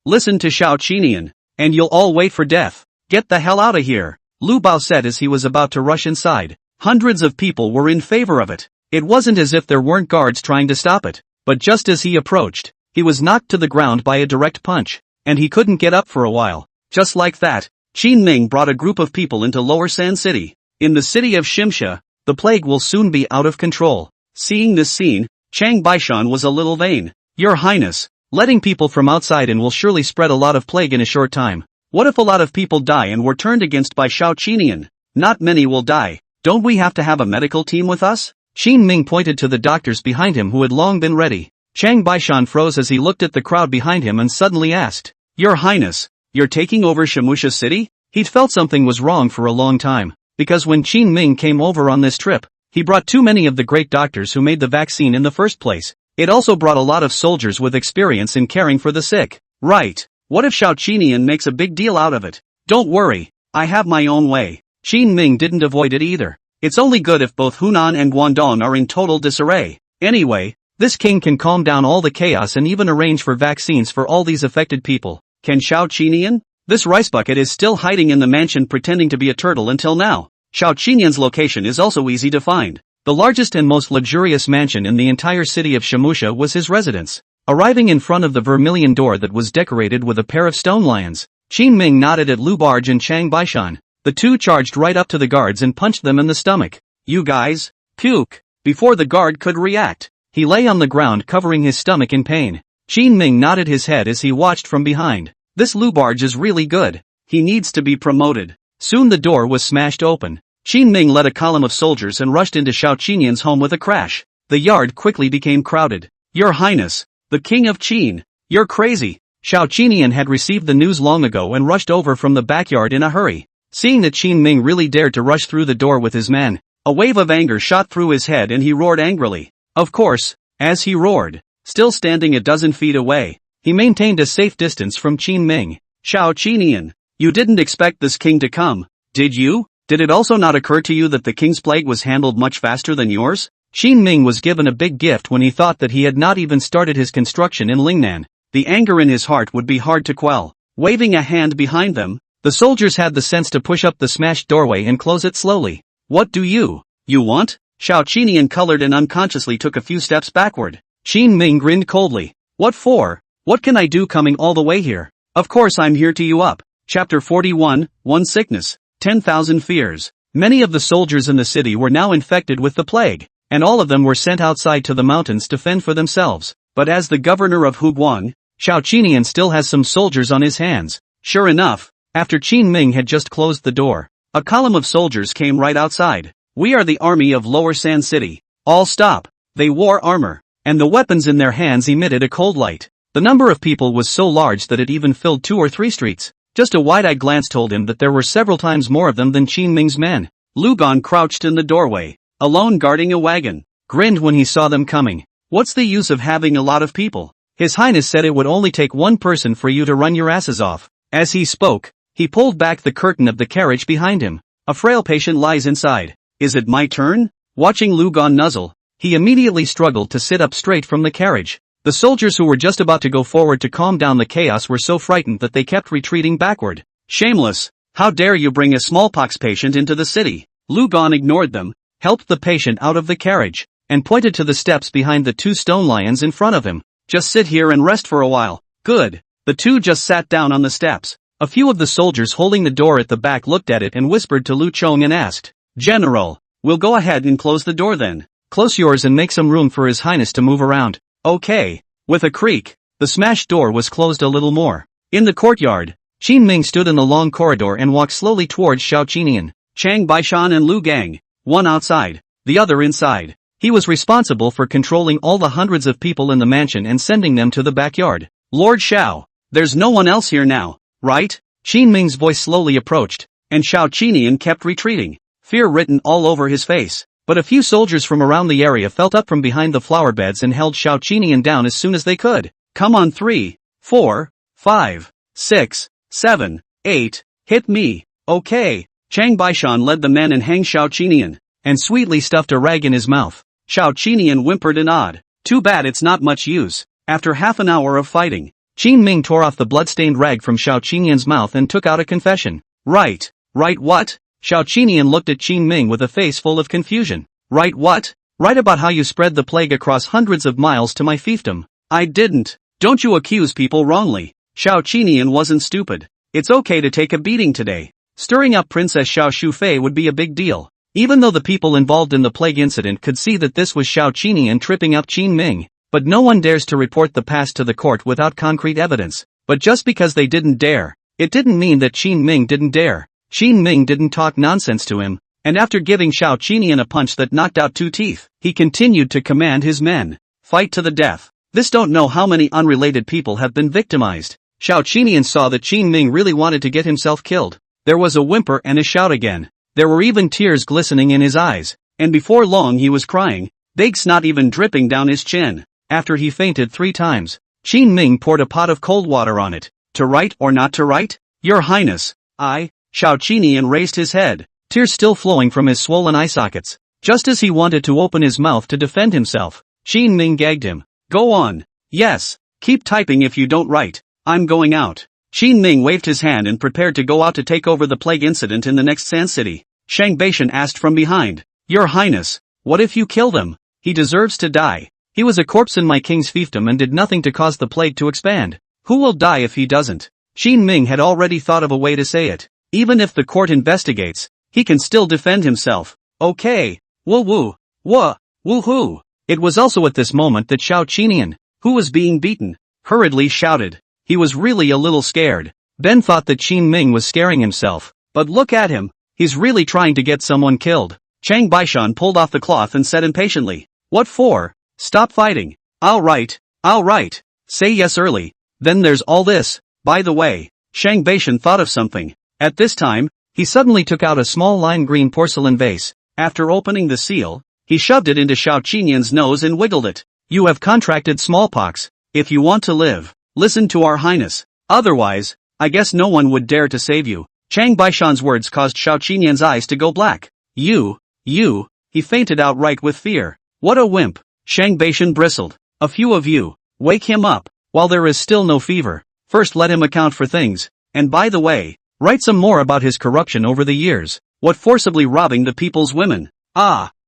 Listen to Xiao Qinian, and you'll all wait for death. Get the hell out of here. Lu Bao said as he was about to rush inside. Hundreds of people were in favor of it. It wasn't as if there weren't guards trying to stop it, but just as he approached, he was knocked to the ground by a direct punch, and he couldn't get up for a while. Just like that, Qin Ming brought a group of people into Lower Sand City. In the city of Shimsha, the plague will soon be out of control. Seeing this scene, Chang Baishan was a little vain. Your Highness, letting people from outside in will surely spread a lot of plague in a short time. What if a lot of people die and were turned against by Xiao Qinian? Not many will die. Don't we have to have a medical team with us? Qin Ming pointed to the doctors behind him who had long been ready. Chang Baishan froze as he looked at the crowd behind him and suddenly asked, Your Highness, you're taking over Shimusha City? He'd felt something was wrong for a long time, because when Qin Ming came over on this trip, he brought too many of the great doctors who made the vaccine in the first place. It also brought a lot of soldiers with experience in caring for the sick. Right. What if Xiao Qinian makes a big deal out of it? Don't worry, I have my own way. Qin Ming didn't avoid it either. It's only good if both Hunan and Guangdong are in total disarray. Anyway, this king can calm down all the chaos and even arrange for vaccines for all these affected people. Can Xiao Qinian? This rice bucket is still hiding in the mansion pretending to be a turtle until now. Xiao Qinian's location is also easy to find. The largest and most luxurious mansion in the entire city of Shimusha was his residence. Arriving in front of the vermilion door that was decorated with a pair of stone lions, Qin Ming nodded at Lu Barge and Chang Baishan. The two charged right up to the guards and punched them in the stomach. You guys, puke. Before the guard could react, he lay on the ground covering his stomach in pain. Qin Ming nodded his head as he watched from behind. This Lu Barge is really good. He needs to be promoted. Soon the door was smashed open. Qin Ming led a column of soldiers and rushed into Xiao Qinian's home with a crash. The yard quickly became crowded. Your Highness, the King of Qin, you're crazy. Xiao Qinian had received the news long ago and rushed over from the backyard in a hurry. Seeing that Qin Ming really dared to rush through the door with his men, a wave of anger shot through his head and he roared angrily. Of course, as he roared, still standing a dozen feet away, he maintained a safe distance from Qin Ming. Xiao Qinian, you didn't expect this king to come, did you? Did it also not occur to you that the king's plague was handled much faster than yours? Qin Ming was given a big gift when he thought that he had not even started his construction in Lingnan. The anger in his heart would be hard to quell. Waving a hand behind them, the soldiers had the sense to push up the smashed doorway and close it slowly. What do you want? Xiao Qinian colored and unconsciously took a few steps backward. Qin Ming grinned coldly. What for? What can I do coming all the way here? Of course I'm here to you up. Chapter 41, One Sickness, 10,000 Fears. Many of the soldiers in the city were now infected with the plague, and all of them were sent outside to the mountains to fend for themselves. But as the governor of Huguang, Xiao Qinian still has some soldiers on his hands. Sure enough, after Qin Ming had just closed the door, a column of soldiers came right outside. We are the army of Lower Sand City. All stop. They wore armor, and the weapons in their hands emitted a cold light. The number of people was so large that it even filled 2 or 3 streets. Just a wide-eyed glance told him that there were several times more of them than Qin Ming's men. Lu Gan crouched in the doorway, alone guarding a wagon, grinned when he saw them coming. What's the use of having a lot of people? His Highness said it would only take one person for you to run your asses off. As he spoke, he pulled back the curtain of the carriage behind him. A frail patient lies inside. Is it my turn? Watching Lu Gan nuzzle, he immediately struggled to sit up straight from the carriage. The soldiers who were just about to go forward to calm down the chaos were so frightened that they kept retreating backward. Shameless! How dare you bring a smallpox patient into the city? Lu Gan ignored them, helped the patient out of the carriage, and pointed to the steps behind the 2 stone lions in front of him. Just sit here and rest for a while. Good. The 2 just sat down on the steps. A few of the soldiers holding the door at the back looked at it and whispered to Lu Chong and asked, General, we'll go ahead and close the door then. Close yours and make some room for His Highness to move around. Okay. With a creak, the smashed door was closed a little more. In the courtyard, Qin Ming stood in the long corridor and walked slowly towards Xiao Qinian, Chang Baishan and Lu Gang, one outside, the other inside. He was responsible for controlling all the hundreds of people in the mansion and sending them to the backyard. Lord Xiao, there's no one else here now, right? Qin Ming's voice slowly approached, and Xiao Qinian kept retreating, fear written all over his face. But a few soldiers from around the area felt up from behind the flower beds and held Xiao Qinian down as soon as they could. Come on 3, 4, 5, 6, 7, 8, hit me. Okay. Chang Baishan led the men and hanged Xiao Qinian, and sweetly stuffed a rag in his mouth. Xiao Qinian whimpered an odd. Too bad it's not much use. After half an hour of fighting, Qin Ming tore off the blood-stained rag from Xiao Qinian's mouth and took out a confession. Right what? Xiao Qinian looked at Qin Ming with a face full of confusion. Right, what? Right, about how you spread the plague across hundreds of miles to my fiefdom. I didn't. Don't you accuse people wrongly. Xiao Qinian wasn't stupid. It's okay to take a beating today. Stirring up Princess Xiao Shufei would be a big deal. Even though the people involved in the plague incident could see that this was Xiao Qinian tripping up Qin Ming, but no one dares to report the past to the court without concrete evidence. But just because they didn't dare, it didn't mean that Qin Ming didn't dare. Qin Ming didn't talk nonsense to him, and after giving Xiao Qinian a punch that knocked out 2 teeth, he continued to command his men. Fight to the death. This don't know how many unrelated people have been victimized. Xiao Qinian saw that Qin Ming really wanted to get himself killed. There was a whimper and a shout again. There were even tears glistening in his eyes, and before long he was crying, big snot even dripping down his chin. After he fainted 3 times, Qin Ming poured a pot of cold water on it. To write or not to write? Your Highness, I. Xiao Qinian raised his head, tears still flowing from his swollen eye sockets. Just as he wanted to open his mouth to defend himself, Qin Ming gagged him. Go on. Yes. Keep typing if you don't write. I'm going out. Qin Ming waved his hand and prepared to go out to take over the plague incident in the next Sand City. Shang Beishan asked from behind. Your Highness, what if you kill them? He deserves to die. He was a corpse in my king's fiefdom and did nothing to cause the plague to expand. Who will die if he doesn't? Qin Ming had already thought of a way to say it. Even if the court investigates, he can still defend himself. Okay. Woo-woo. Woo-hoo. It was also at this moment that Xiao Qinian, who was being beaten, hurriedly shouted. He was really a little scared. Ben thought that Qin Ming was scaring himself, but look at him. He's really trying to get someone killed. Chang Baishan pulled off the cloth and said impatiently. What for? Stop fighting. I'll write. Say yes early. Then there's all this. By the way, Shang Beishan thought of something. At this time, he suddenly took out a small lime green porcelain vase. After opening the seal, he shoved it into Xiao Qinian's nose and wiggled it. You have contracted smallpox. If you want to live, listen to our Highness. Otherwise, I guess no one would dare to save you. Chang Baishan's words caused Xiao Qinian's eyes to go black. You, he fainted outright with fear. What a wimp. Shang Beishan bristled. A few of you, wake him up, while there is still no fever. First let him account for things, and by the way, write some more about his corruption over the years. What forcibly robbing the people's women?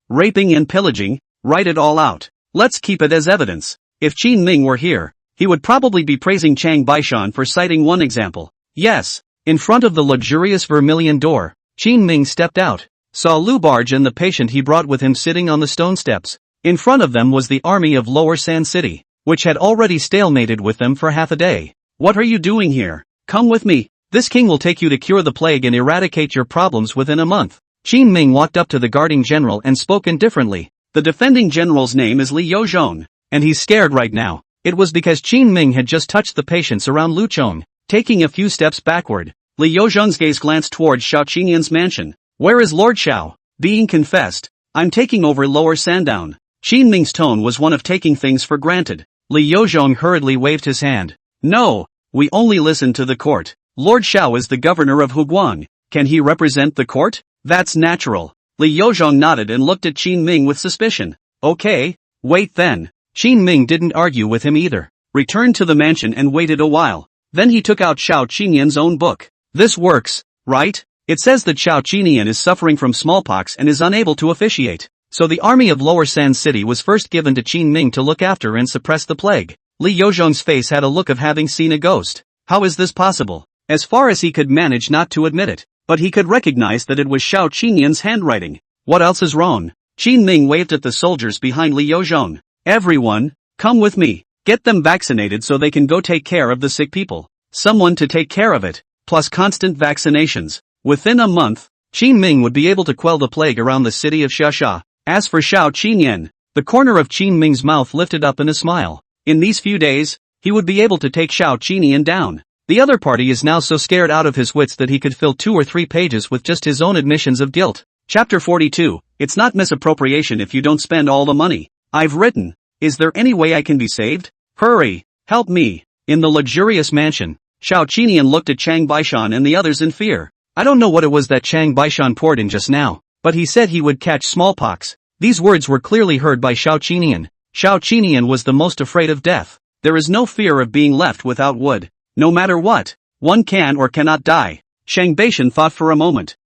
Raping and pillaging, write it all out. Let's keep it as evidence. If Qin Ming were here, he would probably be praising Chang Baishan for citing one example. Yes, in front of the luxurious vermilion door, Qin Ming stepped out, saw Lu Barge and the patient he brought with him sitting on the stone steps. In front of them was the army of Lower Sand City, which had already stalemated with them for half a day. What are you doing here? Come with me. This king will take you to cure the plague and eradicate your problems within a month. Qin Ming walked up to the guarding general and spoke indifferently. The defending general's name is Li Yozhong, and he's scared right now. It was because Qin Ming had just touched the patients around Luchong. Taking a few steps backward, Li Yozhong's gaze glanced towards Xiao Qinian's mansion. Where is Lord Xiao? Being confessed. I'm taking over Lower Sandown. Qin Ming's tone was one of taking things for granted. Li Yozhong hurriedly waved his hand. No, we only listen to the court. Lord Xiao is the governor of Huguang. Can he represent the court? That's natural. Li Yozhong nodded and looked at Qin Ming with suspicion. Okay, wait then. Qin Ming didn't argue with him either. Returned to the mansion and waited a while. Then he took out Xiao Qinian's own book. This works, right? It says that Xiao Qinian is suffering from smallpox and is unable to officiate. So the army of Lower Sand City was first given to Qin Ming to look after and suppress the plague. Li Yozhong's face had a look of having seen a ghost. How is this possible? As far as he could manage not to admit it, but he could recognize that it was Xiao Qinian's handwriting. What else is wrong? Qin Ming waved at the soldiers behind Li Yozhong. Everyone, come with me. Get them vaccinated so they can go take care of the sick people. Someone to take care of it, plus constant vaccinations. Within a month, Qin Ming would be able to quell the plague around the city of Xiaxia. As for Xiao Qinian, the corner of Qin Ming's mouth lifted up in a smile. In these few days, he would be able to take Xiao Qinian down. The other party is now so scared out of his wits that he could fill 2 or 3 pages with just his own admissions of guilt. Chapter 42, It's not misappropriation if you don't spend all the money. I've written, is there any way I can be saved? Hurry, help me. In the luxurious mansion, Xiao Qinian looked at Chang Baishan and the others in fear. I don't know what it was that Chang Baishan poured in just now, but he said he would catch smallpox. These words were clearly heard by Xiao Qinian. Xiao Qinian was the most afraid of death. There is no fear of being left without wood. No matter what, one can or cannot die. Shang Beishan thought for a moment.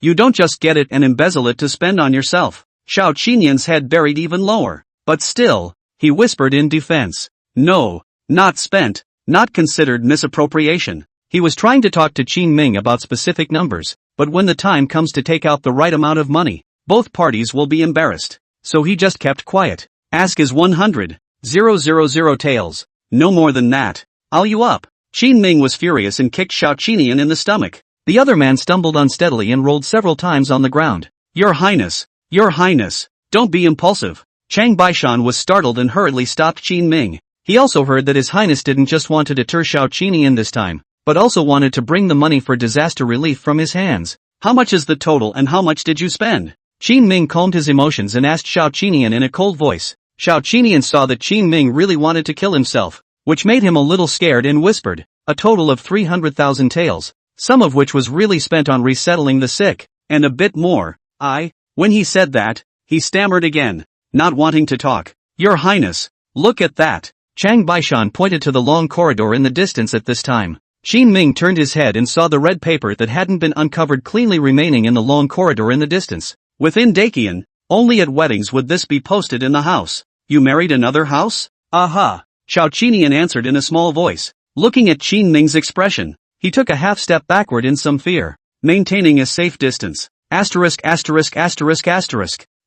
You don't just get it and embezzle it to spend on yourself. Xiao Qinian's head buried even lower. But still, he whispered in defense. No, not spent, not considered misappropriation. He was trying to talk to Qin Ming about specific numbers, but when the time comes to take out the right amount of money, both parties will be embarrassed. So he just kept quiet. Ask is 100,000 taels. No more than that. I'll you up. Qin Ming was furious and kicked Xiao Qinian in the stomach. The other man stumbled unsteadily and rolled several times on the ground. Your Highness, don't be impulsive. Chang Baishan was startled and hurriedly stopped Qin Ming. He also heard that His Highness didn't just want to deter Xiao Qinian this time, but also wanted to bring the money for disaster relief from his hands. How much is the total and how much did you spend? Qin Ming calmed his emotions and asked Xiao Qinian in a cold voice. Xiao Qinian saw that Qin Ming really wanted to kill himself, which made him a little scared and whispered, a total of 300,000 taels, some of which was really spent on resettling the sick, and a bit more. When he said that, he stammered again, not wanting to talk. Your Highness, look at that. Chang Baishan pointed to the long corridor in the distance at this time. Qin Ming turned his head and saw the red paper that hadn't been uncovered cleanly remaining in the long corridor in the distance. Within Dakian, only at weddings would this be posted in the house. You married another house? Aha! Xiao Qinian answered in a small voice. Looking at Qin Ming's expression, he took a half step backward in some fear, maintaining a safe distance.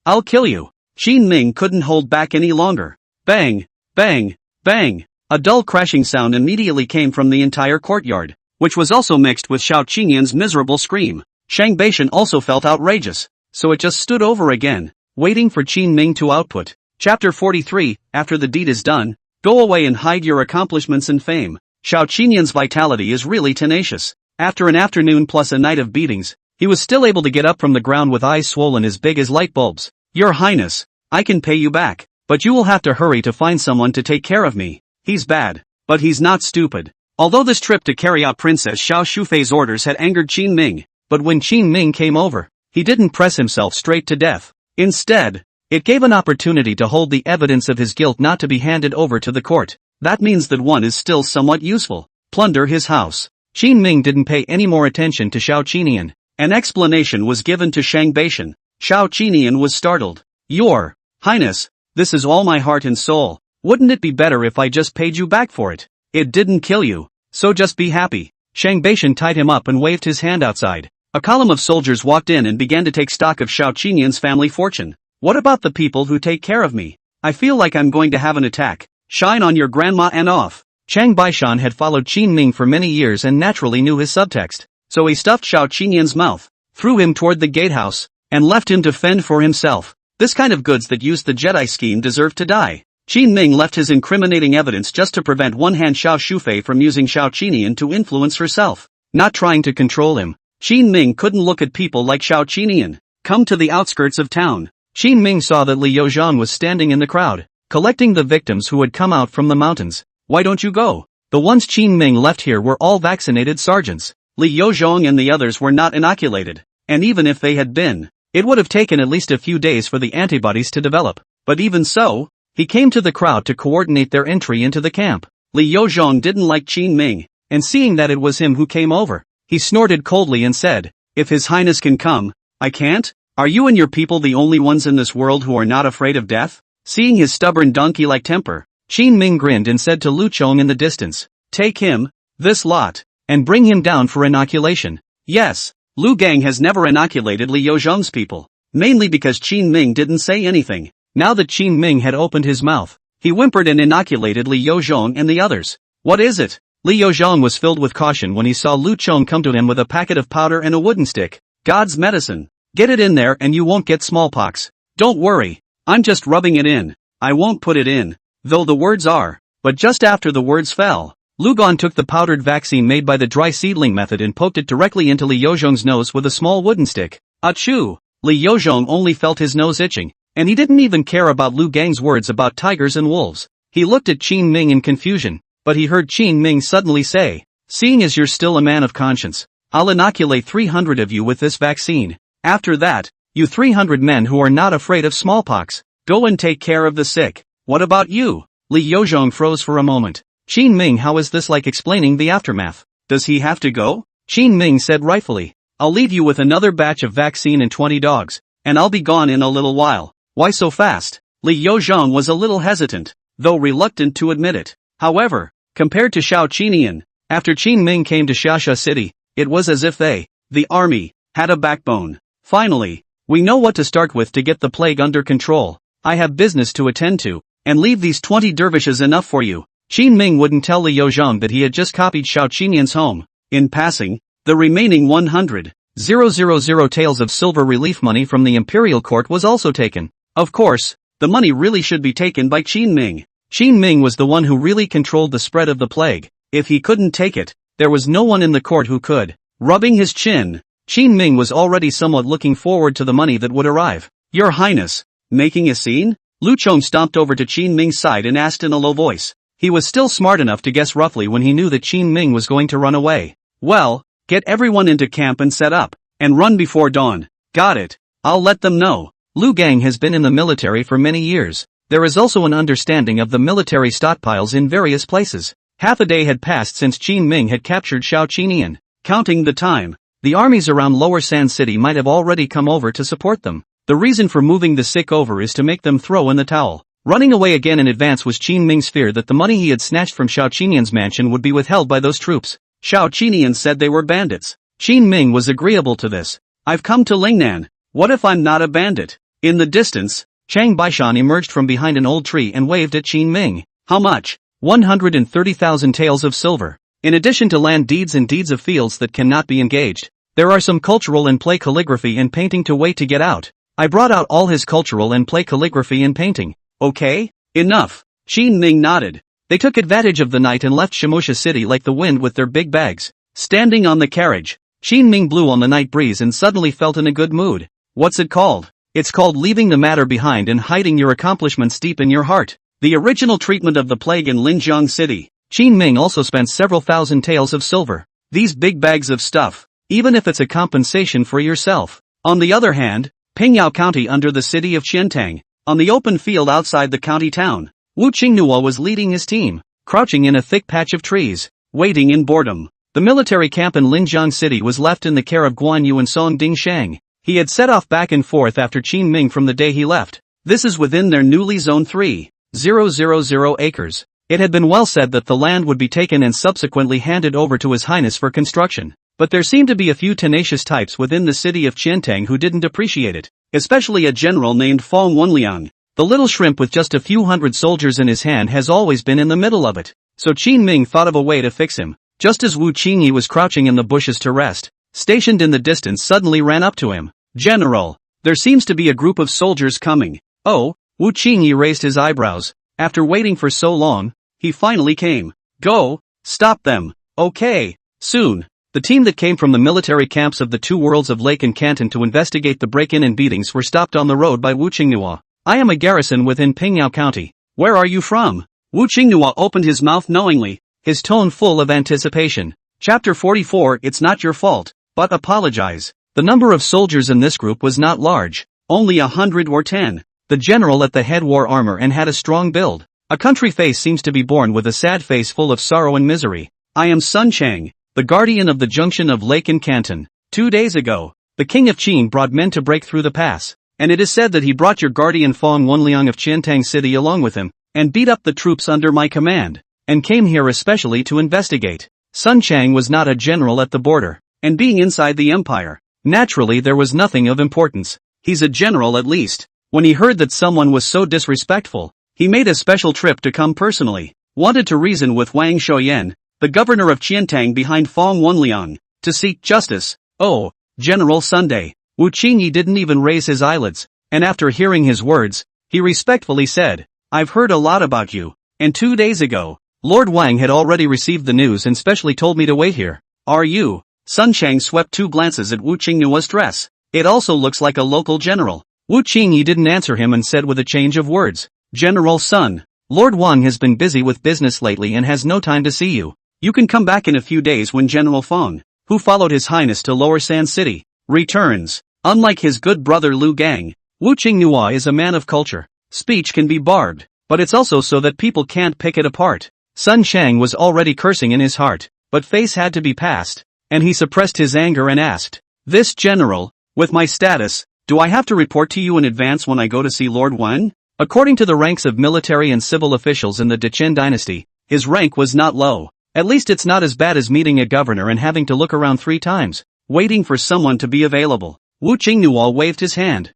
I'll kill you. Qin Ming couldn't hold back any longer. Bang! Bang! Bang! A dull crashing sound immediately came from the entire courtyard, which was also mixed with Xiao Qinian's miserable scream. Shang Baishan also felt outrageous, so it just stood over again, waiting for Qin Ming to output. Chapter 43, After the deed is done, go away and hide your accomplishments and fame. Xiao Qinian's vitality is really tenacious. After an afternoon plus a night of beatings, he was still able to get up from the ground with eyes swollen as big as light bulbs. Your Highness, I can pay you back, but you will have to hurry to find someone to take care of me. He's bad, but he's not stupid. Although this trip to carry out Princess Xiao Shufei's orders had angered Qin Ming, but when Qin Ming came over, he didn't press himself straight to death. Instead, it gave an opportunity to hold the evidence of his guilt not to be handed over to the court. That means that one is still somewhat useful. Plunder his house. Qin Ming didn't pay any more attention to Xiao Qinian. An explanation was given to Shang Baishan. Xiao Qinian was startled. Your Highness, this is all my heart and soul. Wouldn't it be better if I just paid you back for it? It didn't kill you, so just be happy. Shang Baishan tied him up and waved his hand outside. A column of soldiers walked in and began to take stock of Xiao Qinian's family fortune. What about the people who take care of me? I feel like I'm going to have an attack. Shine on your grandma and off. Chang Baishan had followed Qin Ming for many years and naturally knew his subtext, so he stuffed Xiao Qinian's mouth, threw him toward the gatehouse, and left him to fend for himself. This kind of goods that used the Jedi scheme deserved to die. Qin Ming left his incriminating evidence just to prevent one-hand Xiao Shufei from using Xiao Qinian to influence herself. Not trying to control him, Qin Ming couldn't look at people like Xiao Qinian. Come to the outskirts of town. Qin Ming saw that Li Yozhang was standing in the crowd, collecting the victims who had come out from the mountains. Why don't you go? The ones Qin Ming left here were all vaccinated sergeants. Li Yozhang and the others were not inoculated, and even if they had been, it would have taken at least a few days for the antibodies to develop. But even so, he came to the crowd to coordinate their entry into the camp. Li Yozhang didn't like Qin Ming, and seeing that it was him who came over, he snorted coldly and said, If His Highness can come, I can't? Are you and your people the only ones in this world who are not afraid of death? Seeing his stubborn donkey-like temper, Qin Ming grinned and said to Lu Chong in the distance, Take him, this lot, and bring him down for inoculation. Yes, Lu Gang has never inoculated Li Yozhang's people, mainly because Qin Ming didn't say anything. Now that Qin Ming had opened his mouth, he whimpered and inoculated Li Yozhang and the others. What is it? Li Yozhang was filled with caution when he saw Lu Chong come to him with a packet of powder and a wooden stick. God's medicine. Get it in there and you won't get smallpox. Don't worry, I'm just rubbing it in. I won't put it in, though the words are. But just after the words fell, Lu Gan took the powdered vaccine made by the dry seedling method and poked it directly into Li Yozhang's nose with a small wooden stick. Achoo! Li Yozhang only felt his nose itching, and he didn't even care about Lu Gang's words about tigers and wolves. He looked at Qin Ming in confusion, but he heard Qin Ming suddenly say, Seeing as you're still a man of conscience, I'll inoculate 300 of you with this vaccine. After that, you 300 men who are not afraid of smallpox, go and take care of the sick. What about you? Li Yozhang froze for a moment. Qin Ming, how is this like explaining the aftermath? Does he have to go? Qin Ming said rightfully. I'll leave you with another batch of vaccine and 20 dogs, and I'll be gone in a little while. Why so fast? Li Yozhong was a little hesitant, though reluctant to admit it. However, compared to Xiao Qinian, after Qin Ming came to Xiaxia City, it was as if they, the army, had a backbone. Finally, we know what to start with to get the plague under control. I have business to attend to, and leave these 20 dervishes enough for you. Qin Ming wouldn't tell Li Yozhong that he had just copied Xiao Qinian's home. In passing, the remaining 100,000 taels of silver relief money from the imperial court was also taken. Of course, the money really should be taken by Qin Ming. Qin Ming was the one who really controlled the spread of the plague. If he couldn't take it, there was no one in the court who could. Rubbing his chin, Qin Ming was already somewhat looking forward to the money that would arrive. Your Highness, making a scene? Lu Chong stomped over to Qin Ming's side and asked in a low voice. He was still smart enough to guess roughly when he knew that Qin Ming was going to run away. Well, get everyone into camp and set up, and run before dawn. Got it. I'll let them know. Lu Gang has been in the military for many years. There is also an understanding of the military stockpiles in various places. Half a day had passed since Qin Ming had captured Xiao Qinian. Counting the time, the armies around Lower Sand City might have already come over to support them. The reason for moving the sick over is to make them throw in the towel. Running away again in advance was Qin Ming's fear that the money he had snatched from Xiao Qinian's mansion would be withheld by those troops. Xiao Qinian said they were bandits. Qin Ming was agreeable to this. I've come to Lingnan. What if I'm not a bandit? In the distance, Chang Baishan emerged from behind an old tree and waved at Qin Ming. How much? 130,000 taels of silver. In addition to land deeds and deeds of fields that cannot be engaged, there are some cultural and play calligraphy and painting to wait to get out. I brought out all his cultural and play calligraphy and painting. Okay? Enough. Qin Ming nodded. They took advantage of the night and left Shimusha City like the wind with their big bags. Standing on the carriage, Qin Ming blew on the night breeze and suddenly felt in a good mood. What's it called? It's called leaving the matter behind and hiding your accomplishments deep in your heart. The original treatment of the plague in Linjiang City. Qin Ming also spent several thousand taels of silver. These big bags of stuff, even if it's a compensation for yourself. On the other hand, Pingyao County under the city of Qiantang, on the open field outside the county town, Wu Qingnua was leading his team, crouching in a thick patch of trees, waiting in boredom. The military camp in Linjiang City was left in the care of Guan Yu and Song Dingshang. He had set off back and forth after Qin Ming from the day he left. This is within their newly zoned 3,000 acres. It had been well said that the land would be taken and subsequently handed over to His Highness for construction. But there seemed to be a few tenacious types within the city of Qiantang who didn't appreciate it, especially a general named Fong Wenliang. The little shrimp with just a few hundred soldiers in his hand has always been in the middle of it. So Qin Ming thought of a way to fix him. Just as Wu Qingyi was crouching in the bushes to rest, stationed in the distance suddenly ran up to him. General, there seems to be a group of soldiers coming. Oh, Wu Qingyi raised his eyebrows. After waiting for so long, he finally came. Go, stop them. Okay, soon. The team that came from the military camps of the two worlds of Lake and Canton to investigate the break-in and beatings were stopped on the road by Wu Qingnua. I am a garrison within Pingyao County. Where are you from? Wu Qingnua opened his mouth knowingly, his tone full of anticipation. Chapter 44. It's not your fault, but apologize. The number of soldiers in this group was not large, only 110. The general at the head wore armor and had a strong build. A country face seems to be born with a sad face full of sorrow and misery. I am Sun Chang, the guardian of the junction of Lake and Canton. 2 days ago, the king of Qin brought men to break through the pass, and it is said that he brought your guardian Fong Wenliang of Qiantang City along with him, and beat up the troops under my command, and came here especially to investigate. Sun Chang was not a general at the border, and being inside the empire, naturally there was nothing of importance. He's a general at least. When he heard that someone was so disrespectful, he made a special trip to come personally, wanted to reason with Wang Shoyan, the governor of Qiantang behind Fong Wenliang, to seek justice. Oh, General Sunday. Wu Qingyi didn't even raise his eyelids, and after hearing his words, he respectfully said, I've heard a lot about you, and 2 days ago, Lord Wang had already received the news and specially told me to wait here. Are you? Sun Chang swept 2 glances at Wu Qingnua's dress. It also looks like a local general. Wu Qingyi didn't answer him and said with a change of words, General Sun, Lord Wang has been busy with business lately and has no time to see you. You can come back in a few days when General Fong, who followed His Highness to Lower Sand City, returns. Unlike his good brother Lu Gang, Wu Qingnua is a man of culture. Speech can be barbed, but it's also so that people can't pick it apart. Sun Chang was already cursing in his heart, but face had to be passed, and he suppressed his anger and asked, This general, with my status, do I have to report to you in advance when I go to see Lord Wang? According to the ranks of military and civil officials in the Dechen dynasty, his rank was not low. At least it's not as bad as meeting a governor and having to look around 3 times, waiting for someone to be available. Wu Qingnuo waved his hand.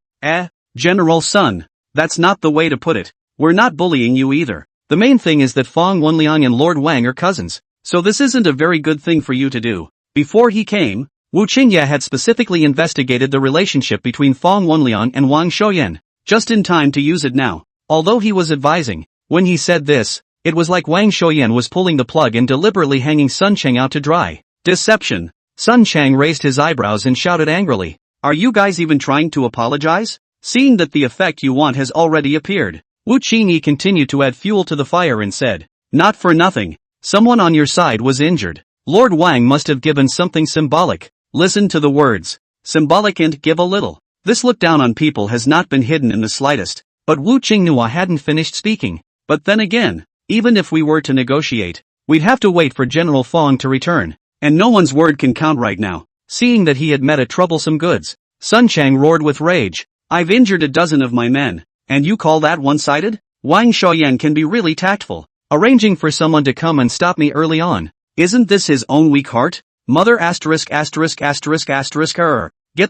General Sun. That's not the way to put it. We're not bullying you either. The main thing is that Fang Wenliang and Lord Wang are cousins, so this isn't a very good thing for you to do. Before he came, Wu Qingye had specifically investigated the relationship between Fang Wenliang and Wang Shouyan, just in time to use it now. Although he was advising, when he said this, it was like Wang Shouyan was pulling the plug and deliberately hanging Sun Cheng out to dry. Deception. Sun Cheng raised his eyebrows and shouted angrily, "Are you guys even trying to apologize? Seeing that the effect you want has already appeared." Wu Qingyi continued to add fuel to the fire and said, "Not for nothing. Someone on your side was injured. Lord Wang must have given something symbolic. Listen to the words. Symbolic and give a little." This look down on people has not been hidden in the slightest. But Wu Qingnua hadn't finished speaking. But then again, even if we were to negotiate, we'd have to wait for General Fang to return. And no one's word can count right now. Seeing that he had met a troublesome goods, Sun Chang roared with rage. "I've injured a dozen of my men, and you call that one-sided? Wang Shouyan can be really tactful, arranging for someone to come and stop me early on. Isn't this his own weak heart? Mother asterisk. Get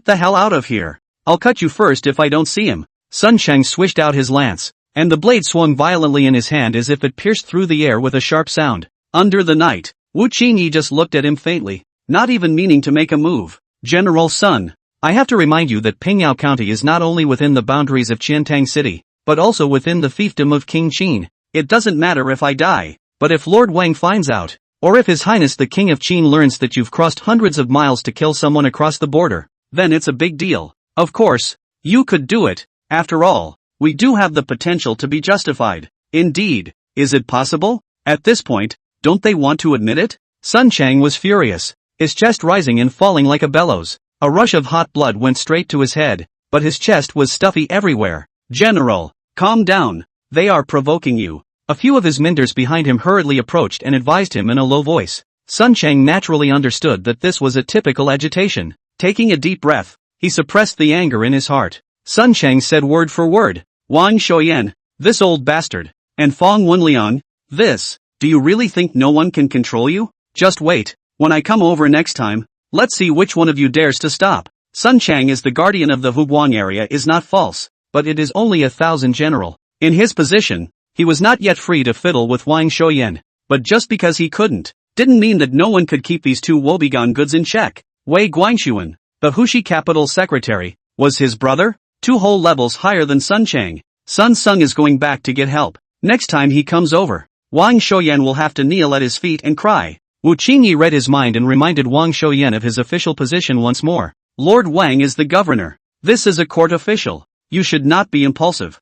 the hell out of here. I'll cut you first if I don't see him." Sun Chang swished out his lance, and the blade swung violently in his hand as if it pierced through the air with a sharp sound. Under the night, Wu Qingyi just looked at him faintly, not even meaning to make a move. "General Sun, I have to remind you that Pingyao County is not only within the boundaries of Qiantang City, but also within the fiefdom of King Qin. It doesn't matter if I die, but if Lord Wang finds out, or if His Highness the King of Qin learns that you've crossed hundreds of miles to kill someone across the border, then it's a big deal. Of course, you could do it. After all, we do have the potential to be justified." "Indeed, is it possible? At this point, don't they want to admit it?" Sun Chang was furious, his chest rising and falling like a bellows. A rush of hot blood went straight to his head, but his chest was stuffy everywhere. "General, calm down. They are provoking you." A few of his minders behind him hurriedly approached and advised him in a low voice. Sun Chang naturally understood that this was a typical agitation. Taking a deep breath, he suppressed the anger in his heart. Sun Chang said word for word, "Wang Shouyan, this old bastard, and Fang Wenliang, this, do you really think no one can control you? Just wait, when I come over next time, let's see which one of you dares to stop." Sun Chang is the guardian of the Huguang area is not false, but it is only 1,000 general. In his position, he was not yet free to fiddle with Wang Shouyan, but just because he couldn't, didn't mean that no one could keep these two woebegone goods in check. Wei Guangxuan, the Hushi capital secretary, was his brother, 2 whole levels higher than Sun Chang. Sun Sung is going back to get help. Next time he comes over, Wang Shouyan will have to kneel at his feet and cry. Wu Qingyi read his mind and reminded Wang Shouyan of his official position once more. "Lord Wang is the governor. This is a court official. You should not be impulsive."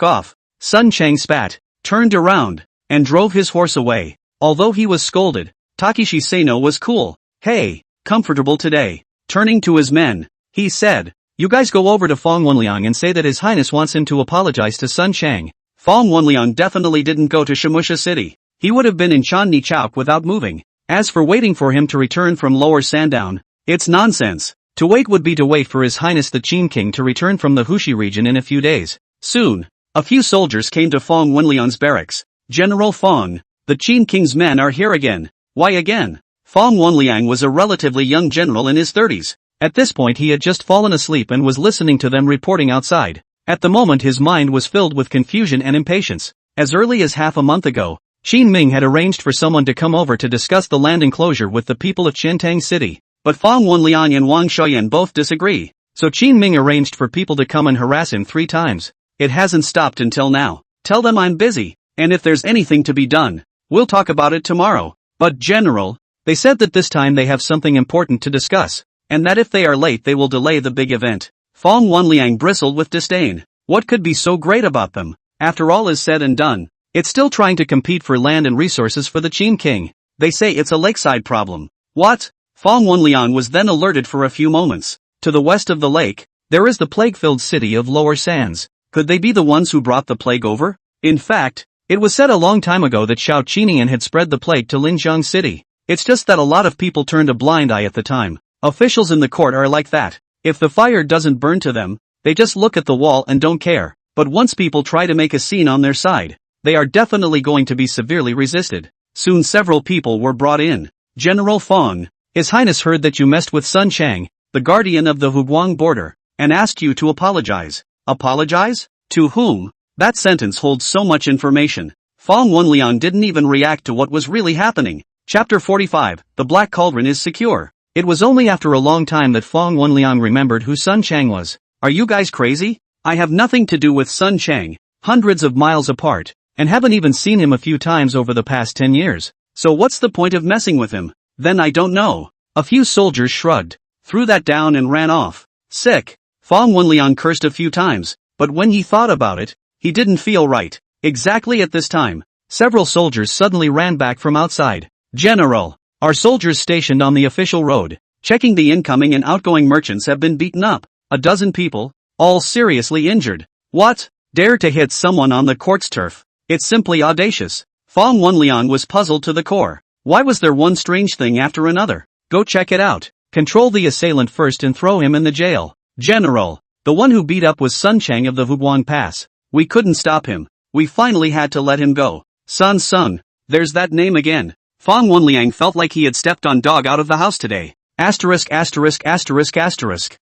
Off. Sun Chang spat, turned around, and drove his horse away. Although he was scolded, Takeshi Sano was cool. "Hey, comfortable today." Turning to his men, he said, "You guys go over to Fang Wenliang and say that His Highness wants him to apologize to Sun Chang." Fang Wenliang definitely didn't go to Shimusha City. He would have been in Chandni Chowk without moving. As for waiting for him to return from Lower Sandown, it's nonsense. To wait would be to wait for His Highness the Qin King to return from the Hushi region in a few days. Soon, a few soldiers came to Fang Wenliang's barracks. "General Fang, the Qin King's men are here again." "Why again?" Fang Wenliang was a relatively young general in his 30s. At this point he had just fallen asleep and was listening to them reporting outside. At the moment his mind was filled with confusion and impatience. As early as half a month ago, Qin Ming had arranged for someone to come over to discuss the land enclosure with the people of Qiantang City. But Fang Wenliang and Wang Shouyan both disagree. So Qin Ming arranged for people to come and harass him 3 times. It hasn't stopped until now. "Tell them I'm busy, and if there's anything to be done, we'll talk about it tomorrow." "But General," they said that this time they have something important to discuss, and that if they are late they will delay the big event. Fang Wenliang bristled with disdain. What could be so great about them? After all is said and done, it's still trying to compete for land and resources for the Qin King. They say it's a lakeside problem. What? Fang Wenliang was then alerted for a few moments. To the west of the lake, there is the plague-filled city of Lower Sands. Could they be the ones who brought the plague over? In fact, it was said a long time ago that Shao Qinian had spread the plague to Linjiang City. It's just that a lot of people turned a blind eye at the time. Officials in the court are like that. If the fire doesn't burn to them, they just look at the wall and don't care. But once people try to make a scene on their side, they are definitely going to be severely resisted. Soon several people were brought in. General Fong, His Highness heard that you messed with Sun Chang, the guardian of the Huguang border, and asked you to apologize. Apologize? To whom? That sentence holds so much information. Fong Wenliang didn't even react to what was really happening. Chapter 45, The Black Cauldron is secure. It was only after a long time that Fong Wenliang remembered who Sun Chang was. Are you guys crazy? I have nothing to do with Sun Chang, hundreds of miles apart, and haven't even seen him a few times over the past 10 years. So what's the point of messing with him? Then I don't know. A few soldiers shrugged, threw that down and ran off. Sick. Fong Wenliang cursed a few times, but when he thought about it, he didn't feel right. Exactly at this time, several soldiers suddenly ran back from outside. General, our soldiers stationed on the official road, checking the incoming and outgoing merchants have been beaten up. A dozen people, all seriously injured. What? Dare to hit someone on the court's turf? It's simply audacious. Fong Wenliang was puzzled to the core. Why was there one strange thing after another? Go check it out. Control the assailant first and throw him in the jail. General, the one who beat up was Sun Chang of the Huguang Pass. We couldn't stop him. We finally had to let him go. Sun Sung. There's that name again. Fong Wenliang felt like he had stepped on dog out of the house today. Asterisk.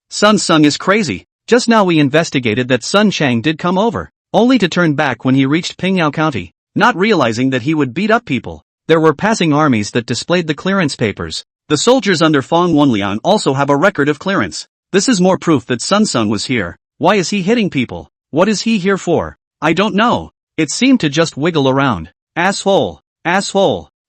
Sun Sung is crazy. Just now we investigated that Sun Chang did come over, only to turn back when he reached Pingyao County, not realizing that he would beat up people. There were passing armies that displayed the clearance papers. The soldiers under Fong Wenliang also have a record of clearance. This is more proof that Sun Sung was here. Why is he hitting people? What is he here for? I don't know. It seemed to just wiggle around. Asshole.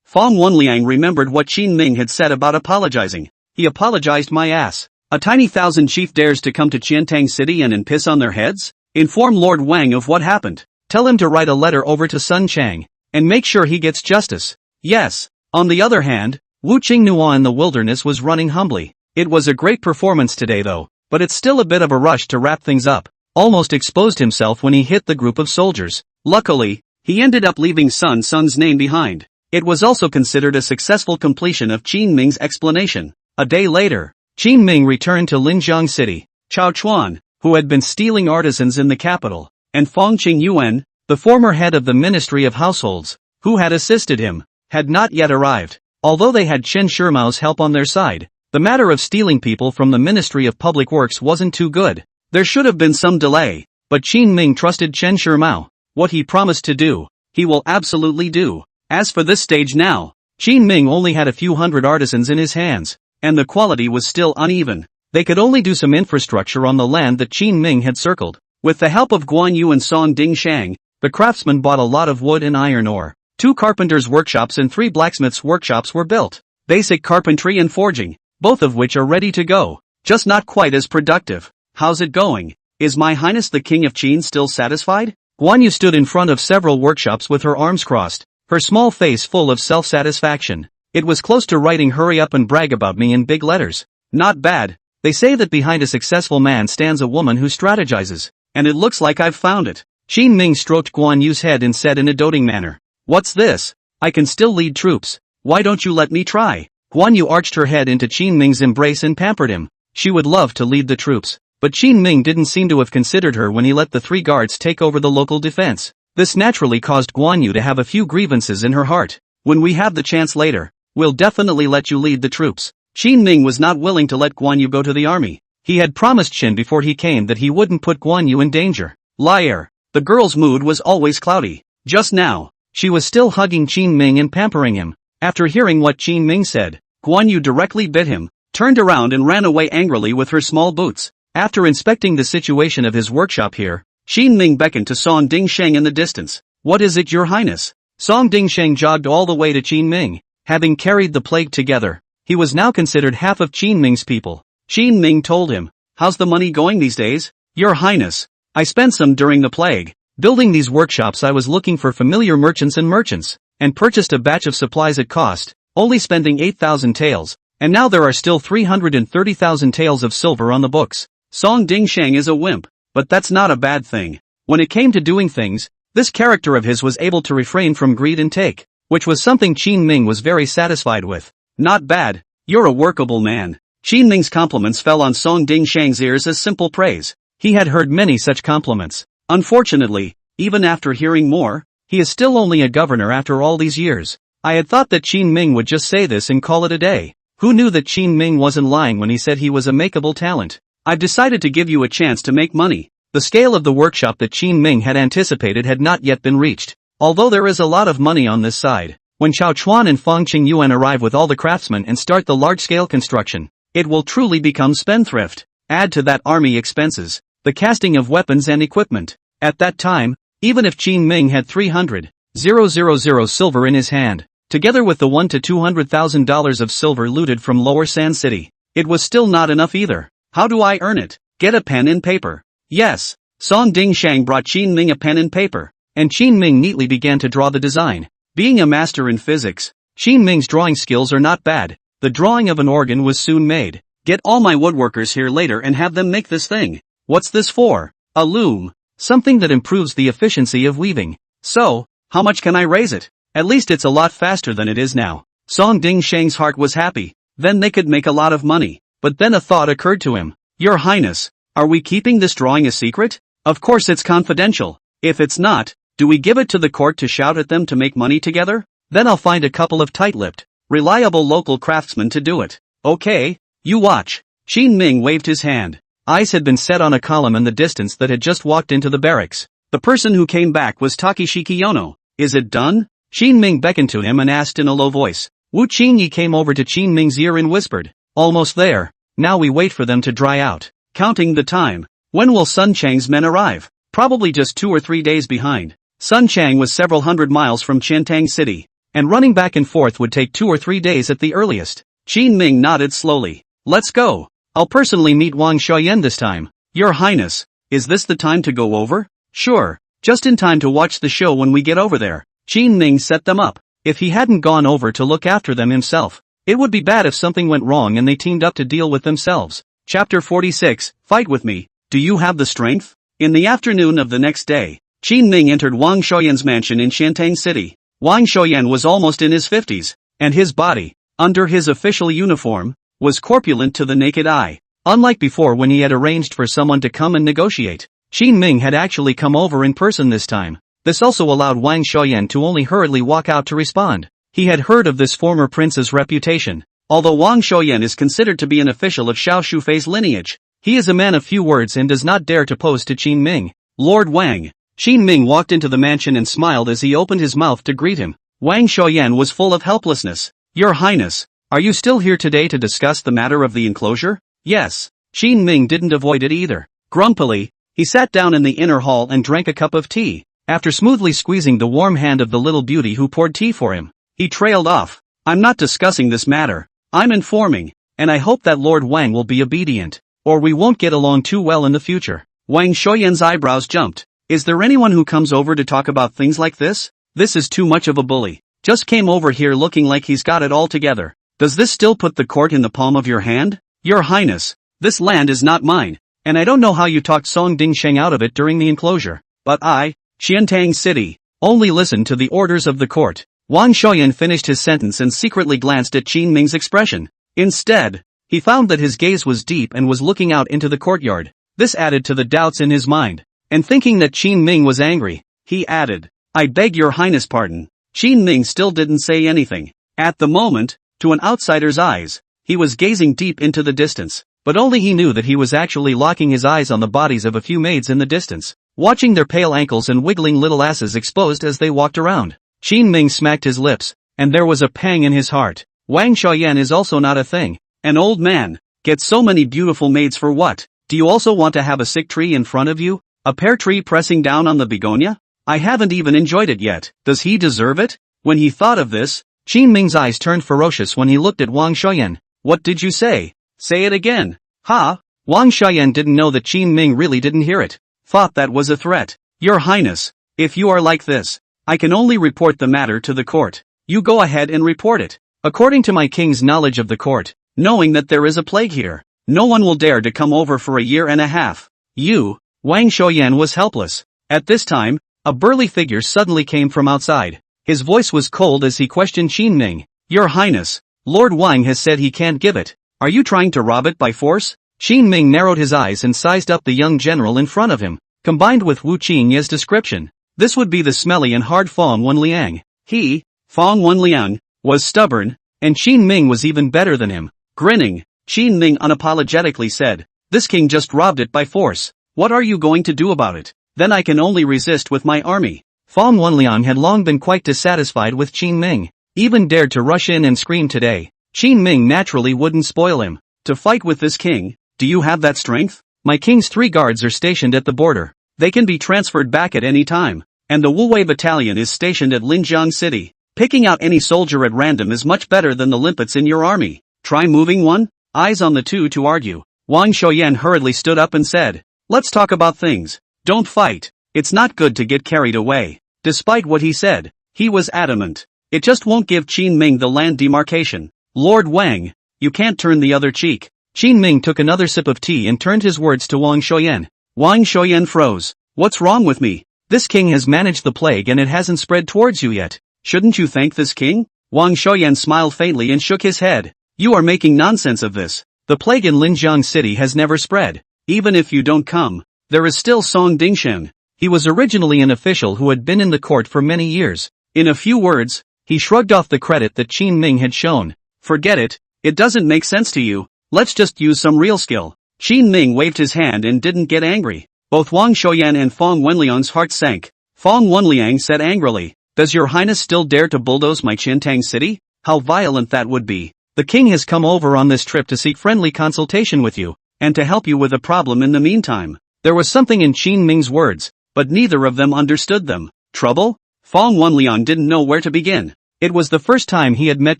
Fong Wenliang remembered what Qin Ming had said about apologizing. He apologized my ass. A tiny thousand chief dares to come to Qiantang City and piss on their heads? Inform Lord Wang of what happened. Tell him to write a letter over to Sun Chang, and make sure he gets justice. Yes. On the other hand, Wu Qingnua in the wilderness was running humbly. It was a great performance today though, but it's still a bit of a rush to wrap things up. Almost exposed himself when he hit the group of soldiers. Luckily, he ended up leaving Sun Sung's name behind. It was also considered a successful completion of Qin Ming's explanation. A day later, Qin Ming returned to Linjiang City. Chao Chuan, who had been stealing artisans in the capital, and Fong Qingyuan, the former head of the Ministry of Households, who had assisted him, had not yet arrived. Although they had Chen Shirmao's help on their side, the matter of stealing people from the Ministry of Public Works wasn't too good. There should have been some delay, but Qin Ming trusted Chen Shirmao. What he promised to do, he will absolutely do. As for this stage now, Qin Ming only had a few hundred artisans in his hands, and the quality was still uneven. They could only do some infrastructure on the land that Qin Ming had circled. With the help of Guan Yu and Song Ding Shang, the craftsmen bought a lot of wood and iron ore. 2 carpenters' workshops and 3 blacksmiths' workshops were built. Basic carpentry and forging, both of which are ready to go, just not quite as productive. How's it going? Is My Highness the King of Qin still satisfied? Guan Yu stood in front of several workshops with her arms crossed, her small face full of self-satisfaction. It was close to writing "hurry up and brag about me" in big letters. Not bad. They say that behind a successful man stands a woman who strategizes, and it looks like I've found it. Qin Ming stroked Guan Yu's head and said in a doting manner, "What's this? I can still lead troops. Why don't you let me try?" Guan Yu arched her head into Qin Ming's embrace and pampered him. She would love to lead the troops, but Qin Ming didn't seem to have considered her when he let the 3 guards take over the local defense. This naturally caused Guan Yu to have a few grievances in her heart. When we have the chance later, we'll definitely let you lead the troops. Qin Ming was not willing to let Guan Yu go to the army. He had promised Qin before he came that he wouldn't put Guan Yu in danger. Liar. The girl's mood was always cloudy. Just now, she was still hugging Qin Ming and pampering him. After hearing what Qin Ming said, Guan Yu directly bit him, turned around and ran away angrily with her small boots. After inspecting the situation of his workshop here, Qin Ming beckoned to Song Ding Sheng in the distance. "What is it, Your Highness?" Song Ding Sheng jogged all the way to Qin Ming. Having carried the plague together, he was now considered half of Qin Ming's people. Qin Ming told him, "How's the money going these days, Your Highness? I spent some during the plague. Building these workshops I was looking for familiar merchants and purchased a batch of supplies at cost, only spending 8,000 taels, and now there are still 330,000 taels of silver on the books." Song Ding Sheng is a wimp, but that's not a bad thing. When it came to doing things, this character of his was able to refrain from greed and take, which was something Qin Ming was very satisfied with. Not bad. You're a workable man. Qin Ming's compliments fell on Song Dingshang's ears as simple praise. He had heard many such compliments. Unfortunately, even after hearing more, he is still only a governor after all these years. I had thought that Qin Ming would just say this and call it a day. Who knew that Qin Ming wasn't lying when he said he was a makeable talent? I've decided to give you a chance to make money. The scale of the workshop that Qin Ming had anticipated had not yet been reached. Although there is a lot of money on this side. When Chao Chuan and Feng Qingyuan arrive with all the craftsmen and start the large-scale construction, it will truly become spendthrift. Add to that army expenses, the casting of weapons and equipment. At that time, even if Qin Ming had 300,000 silver in his hand, together with the $100,000 to $200,000 of silver looted from Lower Sand City, it was still not enough either. How do I earn it? Get a pen and paper. Yes. Song Dingshang brought Qin Ming a pen and paper, and Qin Ming neatly began to draw the design. Being a master in physics, Qin Ming's drawing skills are not bad. The drawing of an organ was soon made. Get all my woodworkers here later and have them make this thing. What's this for? A loom. Something that improves the efficiency of weaving. So, how much can I raise it? At least it's a lot faster than it is now. Song Dingshang's heart was happy. Then they could make a lot of money. But then a thought occurred to him. Your Highness, are we keeping this drawing a secret? Of course it's confidential. If it's not, do we give it to the court to shout at them to make money together? Then I'll find a couple of tight-lipped, reliable local craftsmen to do it. Okay, you watch. Qin Ming waved his hand. Eyes had been set on a column in the distance that had just walked into the barracks. The person who came back was Takeshi Kiyono. Is it done? Qin Ming beckoned to him and asked in a low voice. Wu Qinyi came over to Qin Ming's ear and whispered. Almost there. Now we wait for them to dry out. Counting the time. When will Sun Chang's men arrive? Probably just 2 or 3 days behind. Sun Chang was several hundred miles from Qiantang City, and running back and forth would take 2 or 3 days at the earliest. Qin Ming nodded slowly. Let's go. I'll personally meet Wang Xiaoyan this time. Your Highness, is this the time to go over? Sure. Just in time to watch the show when we get over there. Qin Ming set them up. If he hadn't gone over to look after them himself, it would be bad if something went wrong and they teamed up to deal with themselves. Chapter 46, Fight with me. Do you have the strength? In the afternoon of the next day, Qin Ming entered Wang Xiaoyan's mansion in Qiantang City. Wang Xiaoyan was almost in his 50s, and his body, under his official uniform, was corpulent to the naked eye. Unlike before when he had arranged for someone to come and negotiate, Qin Ming had actually come over in person this time. This also allowed Wang Xiaoyan to only hurriedly walk out to respond. He had heard of this former prince's reputation. Although Wang Xiaoyan is considered to be an official of Xiao Shufei's lineage, he is a man of few words and does not dare to pose to Qin Ming. Lord Wang. Qin Ming walked into the mansion and smiled as he opened his mouth to greet him. Wang Xiaoyan was full of helplessness. Your Highness, are you still here today to discuss the matter of the enclosure? Yes. Qin Ming didn't avoid it either. Grumpily, he sat down in the inner hall and drank a cup of tea. After smoothly squeezing the warm hand of the little beauty who poured tea for him, he trailed off. I'm not discussing this matter. I'm informing, and I hope that Lord Wang will be obedient, or we won't get along too well in the future. Wang Xiaoyan's eyebrows jumped. Is there anyone who comes over to talk about things like this? This is too much of a bully. Just came over here looking like he's got it all together. Does this still put the court in the palm of your hand? Your Highness, this land is not mine, and I don't know how you talked Song Dingsheng out of it during the enclosure, but I, Qiantang City, only listen to the orders of the court. Wang Xiaoyan finished his sentence and secretly glanced at Qin Ming's expression. Instead, he found that his gaze was deep and was looking out into the courtyard. This added to the doubts in his mind. And thinking that Qin Ming was angry, he added, I beg your Highness pardon. Qin Ming still didn't say anything. At the moment, to an outsider's eyes, he was gazing deep into the distance, but only he knew that he was actually locking his eyes on the bodies of a few maids in the distance, watching their pale ankles and wiggling little asses exposed as they walked around. Qin Ming smacked his lips, and there was a pang in his heart. Wang Xiaoyan is also not a thing. An old man, gets so many beautiful maids for what? Do you also want to have a sick tree in front of you? A pear tree pressing down on the begonia? I haven't even enjoyed it yet. Does he deserve it? When he thought of this, Qin Ming's eyes turned ferocious when he looked at Wang Xiaoyan. What did you say? Say it again. Ha? Wang Xiaoyan didn't know that Qin Ming really didn't hear it. Thought that was a threat. Your Highness, if you are like this, I can only report the matter to the court. You go ahead and report it. According to my king's knowledge of the court, knowing that there is a plague here, no one will dare to come over for a year and a half. You, Wang Xiaoyan was helpless. At this time, a burly figure suddenly came from outside. His voice was cold as he questioned Qin Ming. Your Highness, Lord Wang has said he can't give it. Are you trying to rob it by force? Qin Ming narrowed his eyes and sized up the young general in front of him. Combined with Wu Qingye's description, this would be the smelly and hard Fong Wenliang. He, Fong Wenliang, was stubborn, and Qin Ming was even better than him. Grinning, Qin Ming unapologetically said, "This king just robbed it by force. What are you going to do about it? Then I can only resist with my army." Fong Wenliang had long been quite dissatisfied with Qin Ming. Even dared to rush in and scream today. Qin Ming naturally wouldn't spoil him. To fight with this king, do you have that strength? My king's 3 guards are stationed at the border. They can be transferred back at any time. And the Wu Wei battalion is stationed at Linjiang City. Picking out any soldier at random is much better than the limpets in your army. Try moving one? Eyes on the two to argue. Wang Shoyan hurriedly stood up and said, "Let's talk about things. Don't fight. It's not good to get carried away." Despite what he said, he was adamant. It just won't give Qin Ming the land demarcation. Lord Wang, you can't turn the other cheek. Qin Ming took another sip of tea and turned his words to Wang Shoyan. Wang Shoyan froze. What's wrong with me? This king has managed the plague and it hasn't spread towards you yet. Shouldn't you thank this king? Wang Shoyan smiled faintly and shook his head. You are making nonsense of this. The plague in Linjiang City has never spread. Even if you don't come, there is still Song Dingshen. He was originally an official who had been in the court for many years. In a few words, he shrugged off the credit that Qin Ming had shown. Forget it. It doesn't make sense to you. Let's just use some real skill. Qin Ming waved his hand and didn't get angry. Both Wang Shoyan and Fong Wenliang's hearts sank. Fong Wenliang said angrily, "Does your highness still dare to bulldoze my Qiantang city? How violent that would be. The king has come over on this trip to seek friendly consultation with you, and to help you with a problem in the meantime." There was something in Qin Ming's words, but neither of them understood them. Trouble? Fong Wenliang didn't know where to begin. It was the first time he had met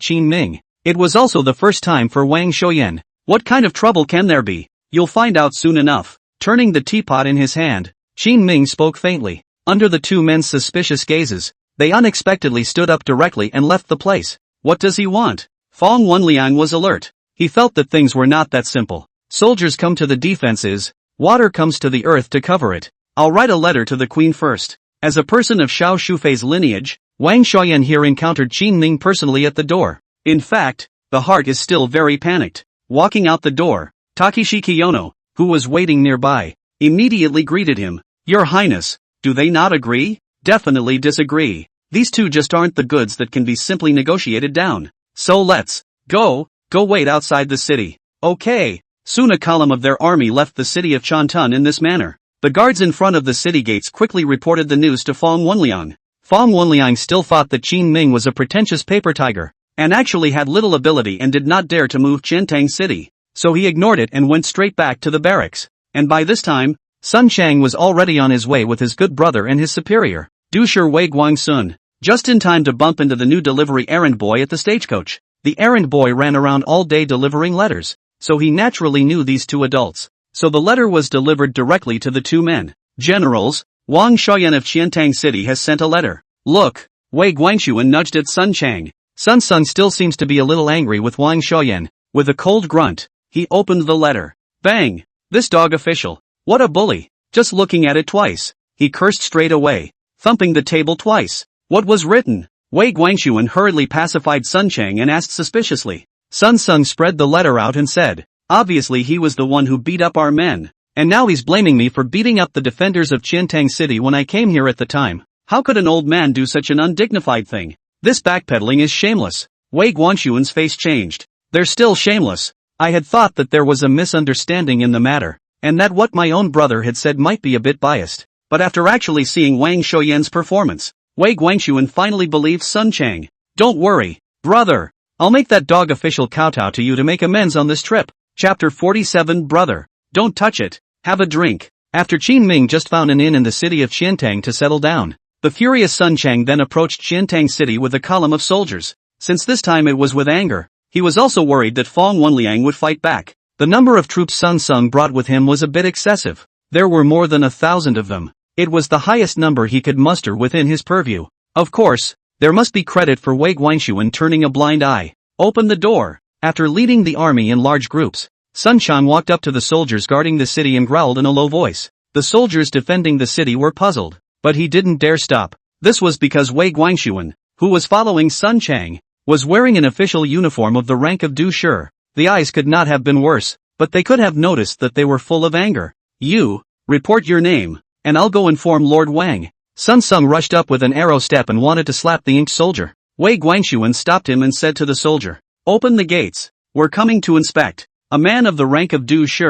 Qin Ming. It was also the first time for Wang Shoyan. What kind of trouble can there be? You'll find out soon enough. Turning the teapot in his hand, Qin Ming spoke faintly. Under the two men's suspicious gazes, they unexpectedly stood up directly and left the place. What does he want? Fong Wenliang was alert. He felt that things were not that simple. Soldiers come to the defenses, water comes to the earth to cover it. I'll write a letter to the queen first. As a person of Xiao Shufei's lineage, Wang Shoyan here encountered Qin Ming personally at the door. In fact, the heart is still very panicked. Walking out the door, Takeshi Kiyono, who was waiting nearby, immediately greeted him. Your Highness, do they not agree? Definitely disagree. These two just aren't the goods that can be simply negotiated down. So let's go wait outside the city. Okay. Soon a column of their army left the city of Chantun in this manner. The guards in front of the city gates quickly reported the news to Fong Wenliang. Fong Wenliang still thought that Qin Ming was a pretentious paper tiger, and actually had little ability and did not dare to move Qiantang City. So he ignored it and went straight back to the barracks. And by this time, Sun Chang was already on his way with his good brother and his superior, Dusher Wei Guangsun, just in time to bump into the new delivery errand boy at the stagecoach. The errand boy ran around all day delivering letters, so he naturally knew these two adults. So the letter was delivered directly to the two men. Generals, Wang Shoyan of Qiantang City has sent a letter. Look, Wei Guangxuan nudged at Sun Chang. Sun still seems to be a little angry with Wang Shoyan. With a cold grunt, he opened the letter. Bang! This dog official. What a bully. Just looking at it twice, he cursed straight away, thumping the table twice. What was written? Wei Guangxuan hurriedly pacified Sun Chang and asked suspiciously. Sun spread the letter out and said, obviously he was the one who beat up our men, and now he's blaming me for beating up the defenders of Qiantang City when I came here at the time. How could an old man do such an undignified thing? This backpedaling is shameless. Wei Guangxuan's face changed. They're still shameless. I had thought that there was a misunderstanding in the matter, and that what my own brother had said might be a bit biased. But after actually seeing Wang Shoyan's performance, Wei Guangxuan finally believed Sun Chang. Don't worry, brother. I'll make that dog official kowtow to you to make amends on this trip. Chapter 47 Brother, don't touch it. Have a drink. After Qin Ming just found an inn in the city of Qiantang to settle down, the furious Sun Chang then approached Qiantang City with a column of soldiers. Since this time it was with anger, he was also worried that Fong Wenliang would fight back. The number of troops Sun brought with him was a bit excessive. There were more than 1,000 of them. It was the highest number he could muster within his purview. Of course, there must be credit for Wei Guangxuan turning a blind eye. Open the door. After leading the army in large groups, Sun Chang walked up to the soldiers guarding the city and growled in a low voice. The soldiers defending the city were puzzled, but he didn't dare stop. This was because Wei Guangxuan, who was following Sun Chang, was wearing an official uniform of the rank of Du Shi. The eyes could not have been worse, but they could have noticed that they were full of anger. You, report your name, and I'll go inform Lord Wang. Sun Sung rushed up with an arrow step and wanted to slap the inked soldier. Wei Guangxuan stopped him and said to the soldier, "Open the gates. We're coming to inspect." A man of the rank of Du Shi,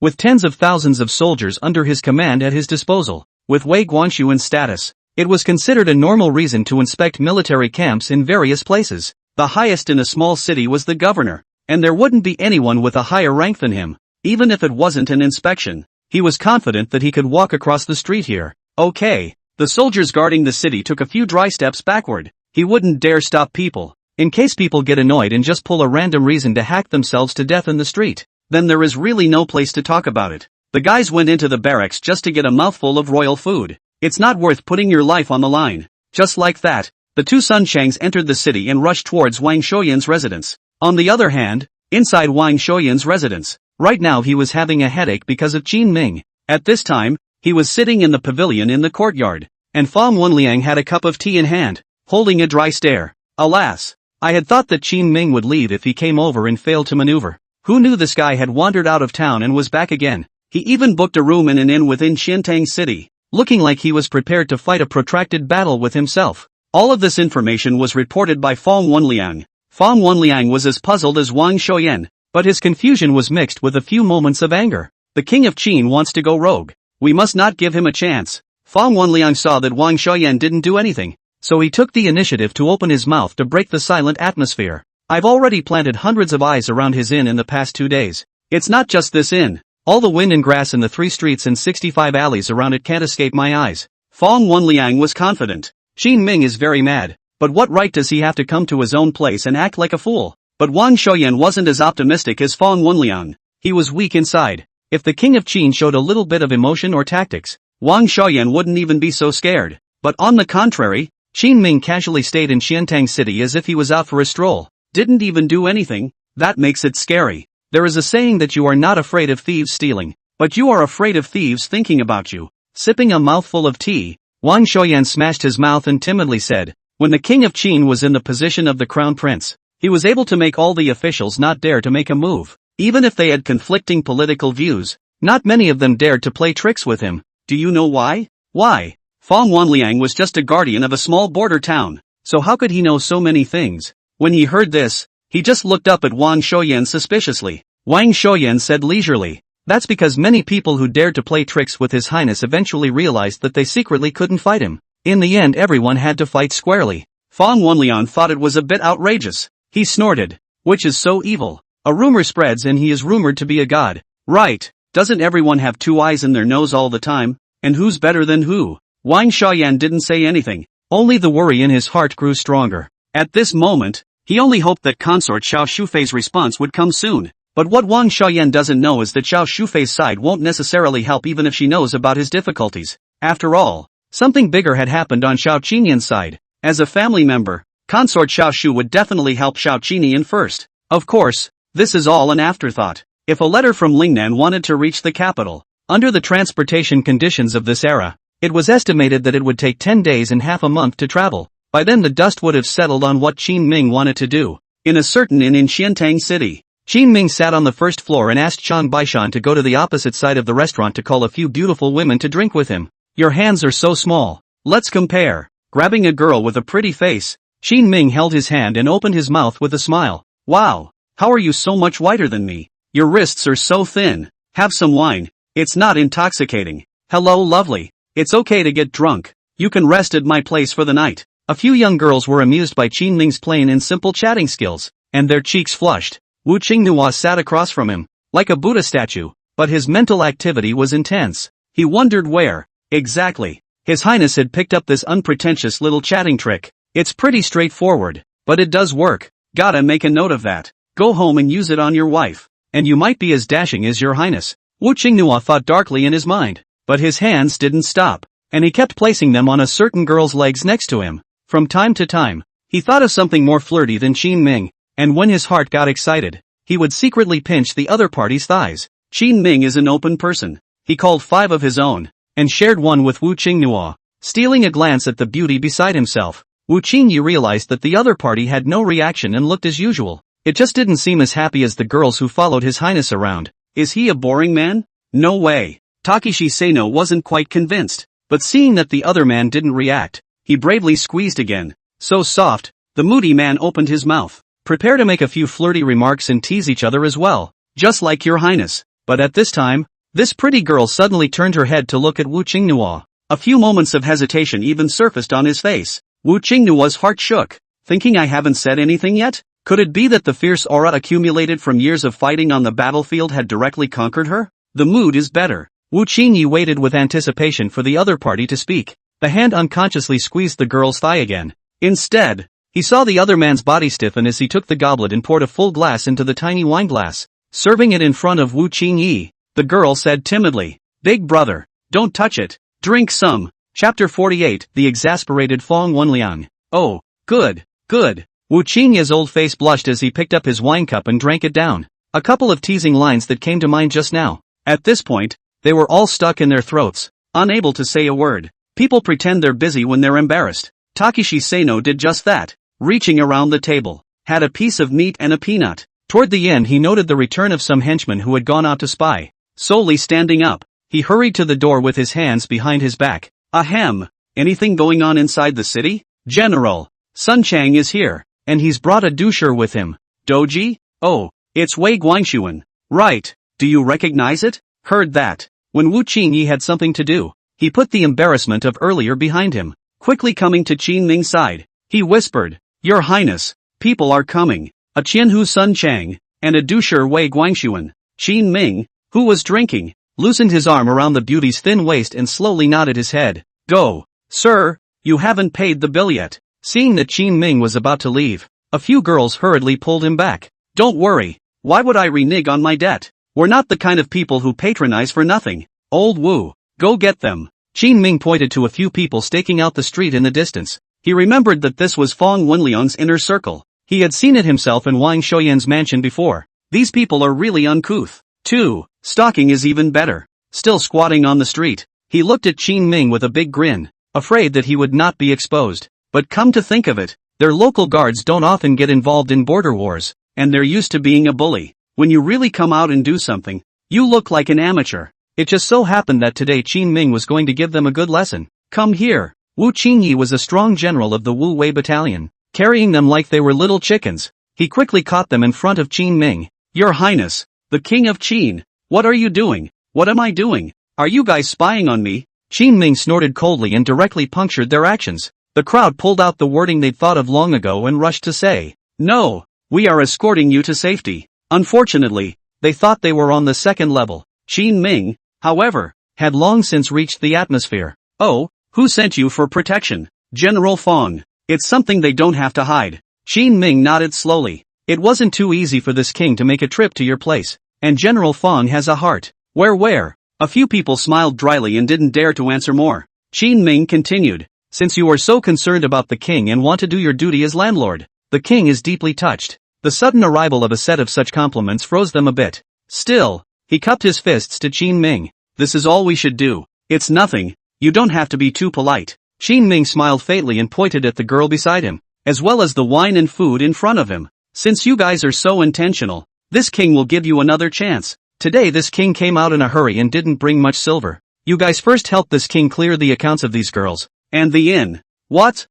with tens of thousands of soldiers under his command at his disposal, with Wei Guangxuan's status, it was considered a normal reason to inspect military camps in various places. The highest in a small city was the governor, and there wouldn't be anyone with a higher rank than him. Even if it wasn't an inspection, he was confident that he could walk across the street here. Okay. The soldiers guarding the city took a few dry steps backward. He wouldn't dare stop people, in case people get annoyed and just pull a random reason to hack themselves to death in the street. Then there is really no place to talk about it. The guys went into the barracks just to get a mouthful of royal food. It's not worth putting your life on the line. Just like that, the two Sun Changs entered the city and rushed towards Wang Shoyan's residence. On the other hand, inside Wang Shoyan's residence, right now he was having a headache because of Qin Ming. At this time, he was sitting in the pavilion in the courtyard, and Fang Wenliang had a cup of tea in hand, holding a dry stare. Alas, I had thought that Qin Ming would leave if he came over and failed to maneuver. Who knew this guy had wandered out of town and was back again? He even booked a room in an inn within Xiantang City, looking like he was prepared to fight a protracted battle with himself. All of this information was reported by Fang Wenliang. Fang Wenliang was as puzzled as Wang Shoyan, but his confusion was mixed with a few moments of anger. The king of Qin wants to go rogue. We must not give him a chance. Fang Wenliang saw that Wang Shoyan didn't do anything, so he took the initiative to open his mouth to break the silent atmosphere. I've already planted hundreds of eyes around his inn in the past 2 days. It's not just this inn. All the wind and grass in the 3 streets and 65 alleys around it can't escape my eyes. Fang Wenliang was confident. Qin Ming is very mad, but what right does he have to come to his own place and act like a fool? But Wang Shoyan wasn't as optimistic as Fang Wenliang. He was weak inside. If the king of Qin showed a little bit of emotion or tactics, Wang Shoyan wouldn't even be so scared. But on the contrary, Qin Ming casually stayed in Xiantang City as if he was out for a stroll. Didn't even do anything. That makes it scary. There is a saying that you are not afraid of thieves stealing, but you are afraid of thieves thinking about you. Sipping a mouthful of tea, Wang Shoyan smashed his mouth and timidly said, when the king of Qin was in the position of the crown prince, he was able to make all the officials not dare to make a move. Even if they had conflicting political views, not many of them dared to play tricks with him. Do you know why? Why? Fang Wenliang was just a guardian of a small border town, so how could he know so many things? When he heard this, he just looked up at Wang Shoyan suspiciously. Wang Shoyan said leisurely, that's because many people who dared to play tricks with His Highness eventually realized that they secretly couldn't fight him. In the end everyone had to fight squarely. Fang Wenliang thought it was a bit outrageous. He snorted, which is so evil. A rumor spreads and he is rumored to be a god. Right, doesn't everyone have 2 eyes in their nose all the time? And who's better than who? Wang Shoyan didn't say anything, only the worry in his heart grew stronger. At this moment, he only hoped that consort Xiao Shufei's response would come soon. But what Wang Shoyan doesn't know is that Xiao Shufei's side won't necessarily help even if she knows about his difficulties. After all, something bigger had happened on Xiao Qinyan's side. As a family member, consort Xiao Shu would definitely help Xiao Qinyan first. Of course, this is all an afterthought. If a letter from Lingnan wanted to reach the capital, under the transportation conditions of this era, it was estimated that it would take 10 days and half a month to travel. By then the dust would have settled on what Qin Ming wanted to do. In a certain inn in Xiantang City, Qin Ming sat on the first floor and asked Shan Baishan to go to the opposite side of the restaurant to call a few beautiful women to drink with him. Your hands are so small. Let's compare. Grabbing a girl with a pretty face, Qin Ming held his hand and opened his mouth with a smile. Wow, how are you so much whiter than me? Your wrists are so thin. Have some wine. It's not intoxicating. Hello lovely. It's okay to get drunk. You can rest at my place for the night. A few young girls were amused by Qin Ming's plain and simple chatting skills, and their cheeks flushed. Wu Qinghua sat across from him, like a Buddha statue, but his mental activity was intense. He wondered where, exactly, His Highness had picked up this unpretentious little chatting trick. It's pretty straightforward, but it does work. Gotta make a note of that. Go home and use it on your wife, and you might be as dashing as your highness. Wu Qinghua thought darkly in his mind, but his hands didn't stop, and he kept placing them on a certain girl's legs next to him. From time to time, he thought of something more flirty than Qin Ming, and when his heart got excited, he would secretly pinch the other party's thighs. Qin Ming is an open person. He called 5 of his own, and shared one with Wu Qinghua. Stealing a glance at the beauty beside himself, Wu Qingyi realized that the other party had no reaction and looked as usual. It just didn't seem as happy as the girls who followed His Highness around. Is he a boring man? No way. Takeshi Sano wasn't quite convinced, but seeing that the other man didn't react, he bravely squeezed again. So soft, the moody man opened his mouth. Prepare to make a few flirty remarks and tease each other as well, just like your highness. But at this time, this pretty girl suddenly turned her head to look at Wu Qingnua. A few moments of hesitation even surfaced on his face. Wu Qingnua's heart shook, thinking I haven't said anything yet? Could it be that the fierce aura accumulated from years of fighting on the battlefield had directly conquered her? The mood is better. Wu Qingyi waited with anticipation for the other party to speak. The hand unconsciously squeezed the girl's thigh again. Instead, he saw the other man's body stiffen as he took the goblet and poured a full glass into the tiny wine glass. Serving it in front of Wu Qingyi, the girl said timidly, "Big brother, don't touch it. Drink some." Chapter 48, The Exasperated Fong Wenliang. Oh, good, good. Wu Qingyi's old face blushed as he picked up his wine cup and drank it down. A couple of teasing lines that came to mind just now. At this point, they were all stuck in their throats, unable to say a word. People pretend they're busy when they're embarrassed. Takeshi Sano did just that, reaching around the table, had a piece of meat and a peanut. Toward the end he noted the return of some henchmen who had gone out to spy. Solely standing up, he hurried to the door with his hands behind his back. Ahem, anything going on inside the city? General, Sun Chang is here, and he's brought a doucher with him. Doji? Oh, it's Wei Guangxuan. Right, do you recognize it? Heard that. When Wu Qingyi had something to do, he put the embarrassment of earlier behind him. Quickly coming to Qin Ming's side, he whispered, "Your Highness, people are coming. A Qianhu Sun Chang, and a doucher Wei Guangxuan." Qin Ming, who was drinking, loosened his arm around the beauty's thin waist and slowly nodded his head. Go. Sir, you haven't paid the bill yet. Seeing that Qin Ming was about to leave, a few girls hurriedly pulled him back. Don't worry, why would I renege on my debt? We're not the kind of people who patronize for nothing. Old Wu, go get them. Qin Ming pointed to a few people staking out the street in the distance. He remembered that this was Fong Wenliang's inner circle. He had seen it himself in Wang Shoyan's mansion before. These people are really uncouth. 2. Stalking is even better. Still squatting on the street, he looked at Qin Ming with a big grin, afraid that he would not be exposed. But come to think of it, their local guards don't often get involved in border wars, and they're used to being a bully. When you really come out and do something, you look like an amateur. It just so happened that today Qin Ming was going to give them a good lesson. Come here. Wu Qingyi was a strong general of the Wu Wei battalion, carrying them like they were little chickens. He quickly caught them in front of Qin Ming. Your Highness, the King of Qin, what are you doing? What am I doing? Are you guys spying on me? Qin Ming snorted coldly and directly punctured their actions. The crowd pulled out the wording they'd thought of long ago and rushed to say, "No, we are escorting you to safety." Unfortunately, they thought they were on the second level. Qin Ming, however, had long since reached the atmosphere. Oh, who sent you for protection? General Fong. It's something they don't have to hide. Qin Ming nodded slowly. It wasn't too easy for this king to make a trip to your place, and General Fong has a heart. Where? A few people smiled dryly and didn't dare to answer more. Qin Ming continued. Since you are so concerned about the king and want to do your duty as landlord, the king is deeply touched. The sudden arrival of a set of such compliments froze them a bit. Still, he cupped his fists to Qin Ming. This is all we should do. It's nothing, you don't have to be too polite. Qin Ming smiled faintly and pointed at the girl beside him, as well as the wine and food in front of him. Since you guys are so intentional, this king will give you another chance. Today this king came out in a hurry and didn't bring much silver. You guys first helped this king clear the accounts of these girls. And the inn. What?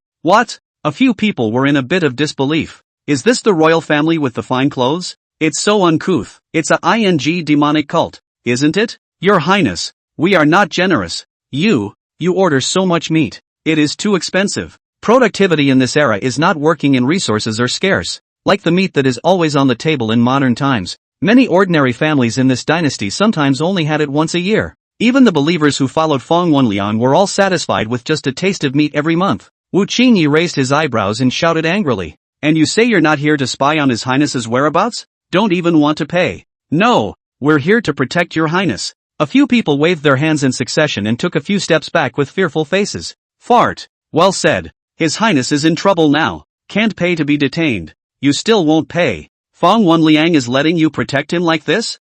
A few people were in a bit of disbelief. Is this the royal family with the fine clothes? It's so uncouth. It's a demonic cult, isn't it? Your Highness, we are not generous. You order so much meat. It is too expensive. Productivity in this era is not working and resources are scarce. Like the meat that is always on the table in modern times, many ordinary families in this dynasty sometimes only had it once a year. Even the believers who followed Fong Wenliang were all satisfied with just a taste of meat every month. Wu Qingyi raised his eyebrows and shouted angrily. And you say you're not here to spy on His Highness's whereabouts? Don't even want to pay. No, we're here to protect your Highness. A few people waved their hands in succession and took a few steps back with fearful faces. Fart. Well said. His Highness is in trouble now. Can't pay to be detained. You still won't pay. Fong Wenliang is letting you protect him like this?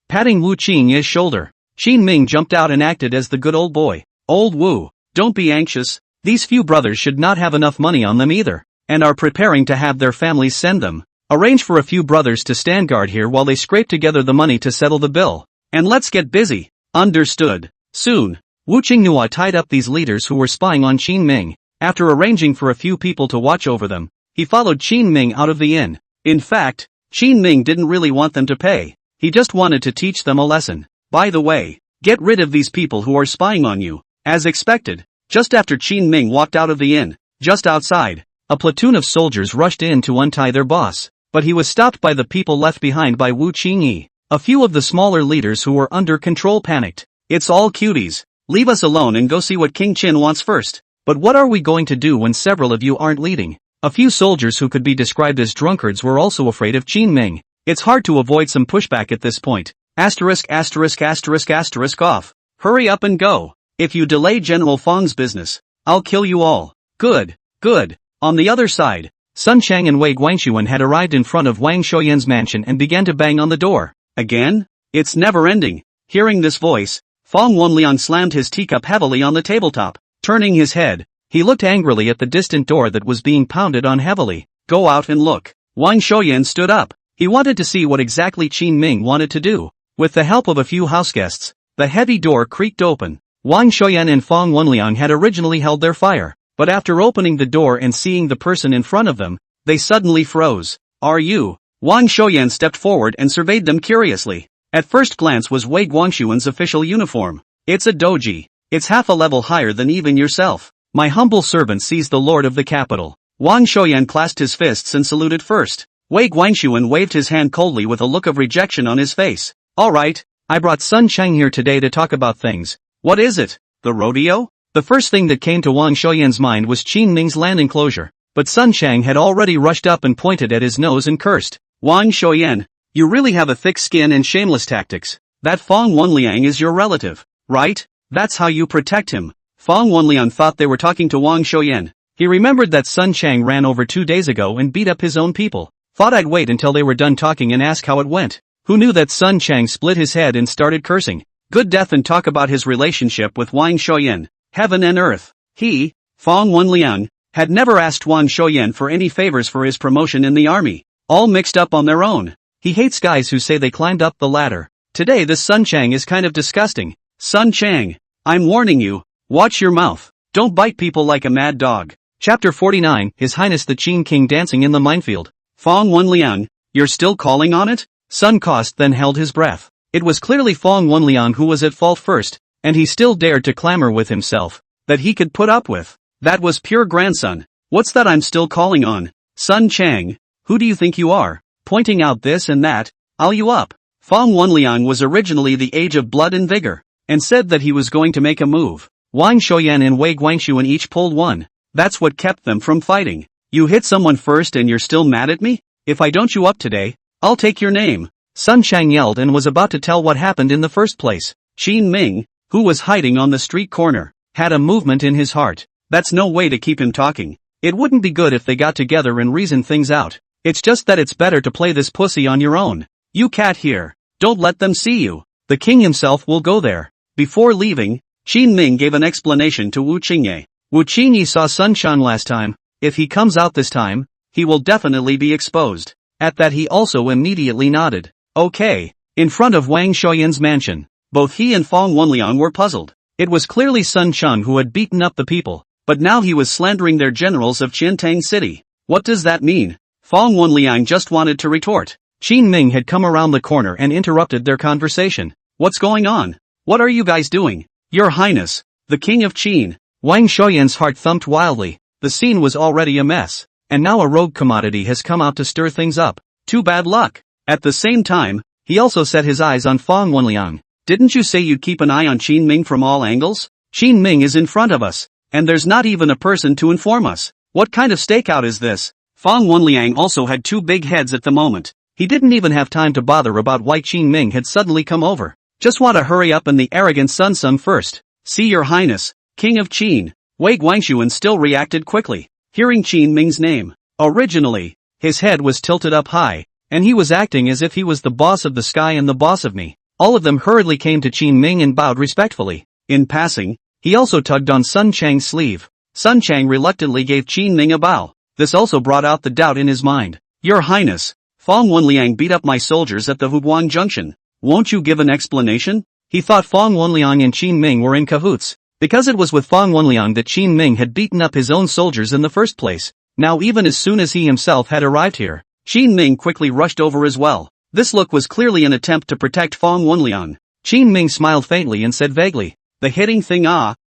Patting Wu Qingyi's shoulder. Qin Ming jumped out and acted as the good old boy. Old Wu, don't be anxious, These few brothers should not have enough money on them either, and are preparing to have their families send them. Arrange for a few brothers to stand guard here while they scrape together the money to settle the bill. And let's get busy. Understood. Soon, Wu Qinghua tied up these leaders who were spying on Qin Ming. After arranging for a few people to watch over them, he followed Qin Ming out of the inn. In fact, Qin Ming didn't really want them to pay. He just wanted to teach them a lesson. By the way, get rid of these people who are spying on you. As expected, just after Qin Ming walked out of the inn, just outside, a platoon of soldiers rushed in to untie their boss. But he was stopped by the people left behind by Wu Qingyi. A few of the smaller leaders who were under control panicked. It's all cuties. Leave us alone and go see what King Qin wants first. But what are we going to do when several of you aren't leading? A few soldiers who could be described as drunkards were also afraid of Qin Ming. It's hard to avoid some pushback at this point. Asterisk asterisk asterisk asterisk off. Hurry up and go. If you delay General Fang's business, I'll kill you all. Good, good. On the other side, Sun Chang and Wei Guangshuan had arrived in front of Wang Shoyan's mansion and began to bang on the door. Again? It's never ending. Hearing this voice, Fang Wenliang slammed his teacup heavily on the tabletop. Turning his head, he looked angrily at the distant door that was being pounded on heavily. Go out and look. Wang Shoyan stood up. He wanted to see what exactly Qin Ming wanted to do. With the help of a few houseguests, the heavy door creaked open. Wang Shoyan and Fang Wenliang had originally held their fire, but after opening the door and seeing the person in front of them, they suddenly froze. Are you? Wang Shoyan stepped forward and surveyed them curiously. At first glance was Wei Guangshuan's official uniform. It's a doji. It's half a level higher than even yourself. My humble servant sees the lord of the capital. Wang Shoyan clasped his fists and saluted first. Wei Guangshuan waved his hand coldly with a look of rejection on his face. Alright, I brought Sun Chang here today to talk about things. What is it? The rodeo? The first thing that came to Wang Shoyan's mind was Qin Ming's land enclosure, but Sun Chang had already rushed up and pointed at his nose and cursed. Wang Shoyan, you really have a thick skin and shameless tactics. That Fang Wenliang is your relative, right? That's how you protect him. Fang Wenliang thought they were talking to Wang Shoyan. He remembered that Sun Chang ran over 2 days ago and beat up his own people. Thought I'd wait until they were done talking and ask how it went. Who knew that Sun Chang split his head and started cursing? Good death and talk about his relationship with Wang Shoyan. Heaven and earth. He, Fang Wenliang, had never asked Wang Shoyan for any favors for his promotion in the army. All mixed up on their own. He hates guys who say they climbed up the ladder. Today this Sun Chang is kind of disgusting. Sun Chang, I'm warning you, watch your mouth. Don't bite people like a mad dog. Chapter 49, His Highness the Qin King dancing in the minefield. Fang Wenliang, you're still calling on it? Sun Cost then held his breath. It was clearly Fang Wenliang who was at fault first, and he still dared to clamor with himself that he could put up with. That was pure grandson. What's that I'm still calling on? Sun Chang, who do you think you are? Pointing out this and that, I'll you up. Fang Wenliang was originally the age of blood and vigor, and said that he was going to make a move. Wang Shoyan and Wei Guangshuan each pulled one. That's what kept them from fighting. You hit someone first and you're still mad at me? If I don't you up today, I'll take your name. Sun Chang yelled and was about to tell what happened in the first place. Qin Ming, who was hiding on the street corner, had a movement in his heart. That's no way to keep him talking. It wouldn't be good if they got together and reasoned things out. It's just that it's better to play this pussy on your own. You cat here. Don't let them see you. The king himself will go there. Before leaving, Qin Ming gave an explanation to Wu Qingye. Wu Qingye saw Sun Shan last time. If he comes out this time, he will definitely be exposed. At that he also immediately nodded. Okay. In front of Wang Shoyan's mansion, both he and Fang Wenliang were puzzled. It was clearly Sun Chang who had beaten up the people, but now he was slandering their generals of Qiantang City. What does that mean? Fang Wenliang just wanted to retort. Qin Ming had come around the corner and interrupted their conversation. What's going on? What are you guys doing? Your Highness, the King of Qin. Wang Shoyan's heart thumped wildly. The scene was already a mess, and now a rogue commodity has come out to stir things up. Too bad luck. At the same time, he also set his eyes on Fang Wenliang. Didn't you say you'd keep an eye on Qin Ming from all angles? Qin Ming is in front of us, and there's not even a person to inform us. What kind of stakeout is this? Fang Wenliang also had two big heads at the moment. He didn't even have time to bother about why Qin Ming had suddenly come over. Just want to hurry up and the arrogant Sun first. See your highness, King of Qin. Wei Guangshuan still reacted quickly, hearing Qin Ming's name. Originally, his head was tilted up high, and he was acting as if he was the boss of the sky and the boss of me. All of them hurriedly came to Qin Ming and bowed respectfully. In passing, he also tugged on Sun Chang's sleeve. Sun Chang reluctantly gave Qin Ming a bow. This also brought out the doubt in his mind. Your Highness, Fong Wenliang beat up my soldiers at the Huguang Junction. Won't you give an explanation? He thought Fong Wenliang and Qin Ming were in cahoots, because it was with Fong Wenliang that Qin Ming had beaten up his own soldiers in the first place. Now even as soon as he himself had arrived here, Qin Ming quickly rushed over as well. This look was clearly an attempt to protect Fong Wenliang. Qin Ming smiled faintly and said vaguely, the hitting thing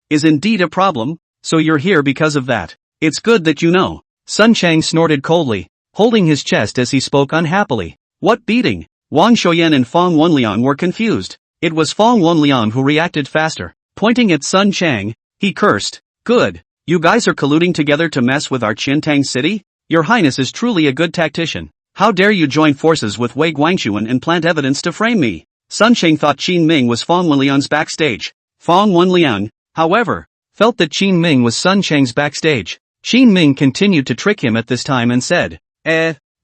is indeed a problem, so you're here because of that. It's good that you know. Sun Chang snorted coldly, holding his chest as he spoke unhappily. What beating? Wang Shoyan and Fong Wenliang were confused. It was Fong Wenliang who reacted faster. Pointing at Sun Chang, he cursed. Good. You guys are colluding together to mess with our Qintang city? Your Highness is truly a good tactician. How dare you join forces with Wei Guangxuan and plant evidence to frame me? Sun Chang thought Qin Ming was Fong Wenliang's backstage. Fong Wenliang, however, felt that Qin Ming was Sun Chang's backstage. Qin Ming continued to trick him at this time and said,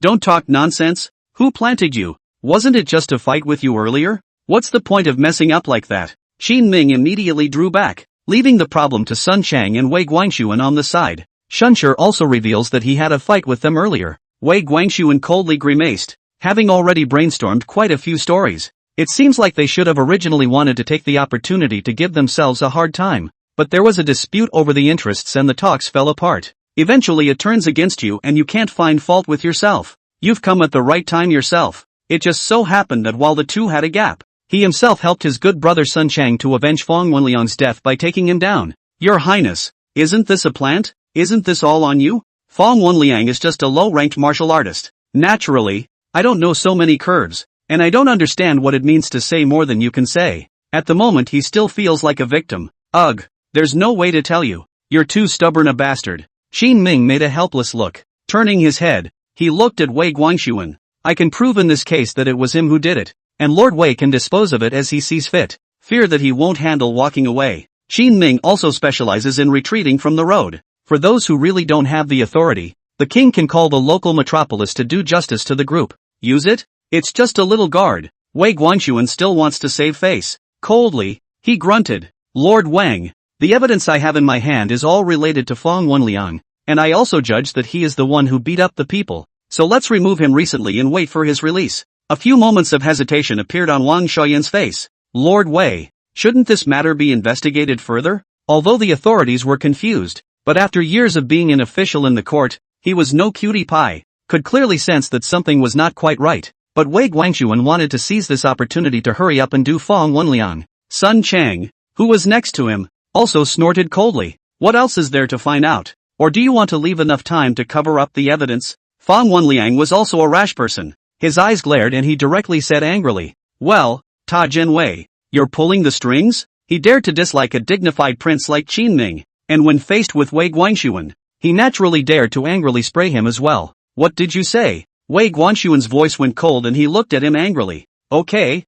don't talk nonsense. Who planted you? Wasn't it just a fight with you earlier? What's the point of messing up like that? Qin Ming immediately drew back, leaving the problem to Sun Chang and Wei Guangxuan on the side. Shunshur also reveals that he had a fight with them earlier. Wei Guangxuan coldly grimaced, having already brainstormed quite a few stories. It seems like they should have originally wanted to take the opportunity to give themselves a hard time, but there was a dispute over the interests and the talks fell apart. Eventually it turns against you and you can't find fault with yourself. You've come at the right time yourself. It just so happened that while the two had a gap, he himself helped his good brother Sun Chang to avenge Fong Wenliang's death by taking him down. Your Highness, isn't this a plant? Isn't this all on you? Fong Wenliang is just a low-ranked martial artist. Naturally, I don't know so many curves, and I don't understand what it means to say more than you can say. At the moment he still feels like a victim. Ugh, there's no way to tell you. You're too stubborn a bastard. Qin Ming made a helpless look. Turning his head, he looked at Wei Guangxuan. I can prove in this case that it was him who did it, and Lord Wei can dispose of it as he sees fit. Fear that he won't handle walking away. Qin Ming also specializes in retreating from the road. For those who really don't have the authority, the king can call the local metropolis to do justice to the group. Use it? It's just a little guard. Wei Guangxuan still wants to save face. Coldly, he grunted. Lord Wang, the evidence I have in my hand is all related to Fong Wenliang, and I also judge that he is the one who beat up the people. So let's remove him recently and wait for his release. A few moments of hesitation appeared on Wang Shoyan's face. Lord Wei, shouldn't this matter be investigated further? Although the authorities were confused, but after years of being an official in the court, he was no cutie pie, could clearly sense that something was not quite right. But Wei Guangxuan wanted to seize this opportunity to hurry up and do Fong Wenliang. Sun Chang, who was next to him, also snorted coldly. What else is there to find out? Or do you want to leave enough time to cover up the evidence? Fong Wenliang was also a rash person. His eyes glared and he directly said angrily, well, Ta Jinwei, you're pulling the strings? He dared to dislike a dignified prince like Qin Ming, and when faced with Wei Guangxuan, he naturally dared to angrily spray him as well. What did you say? Wei Guangxuan's voice went cold and he looked at him angrily. Okay,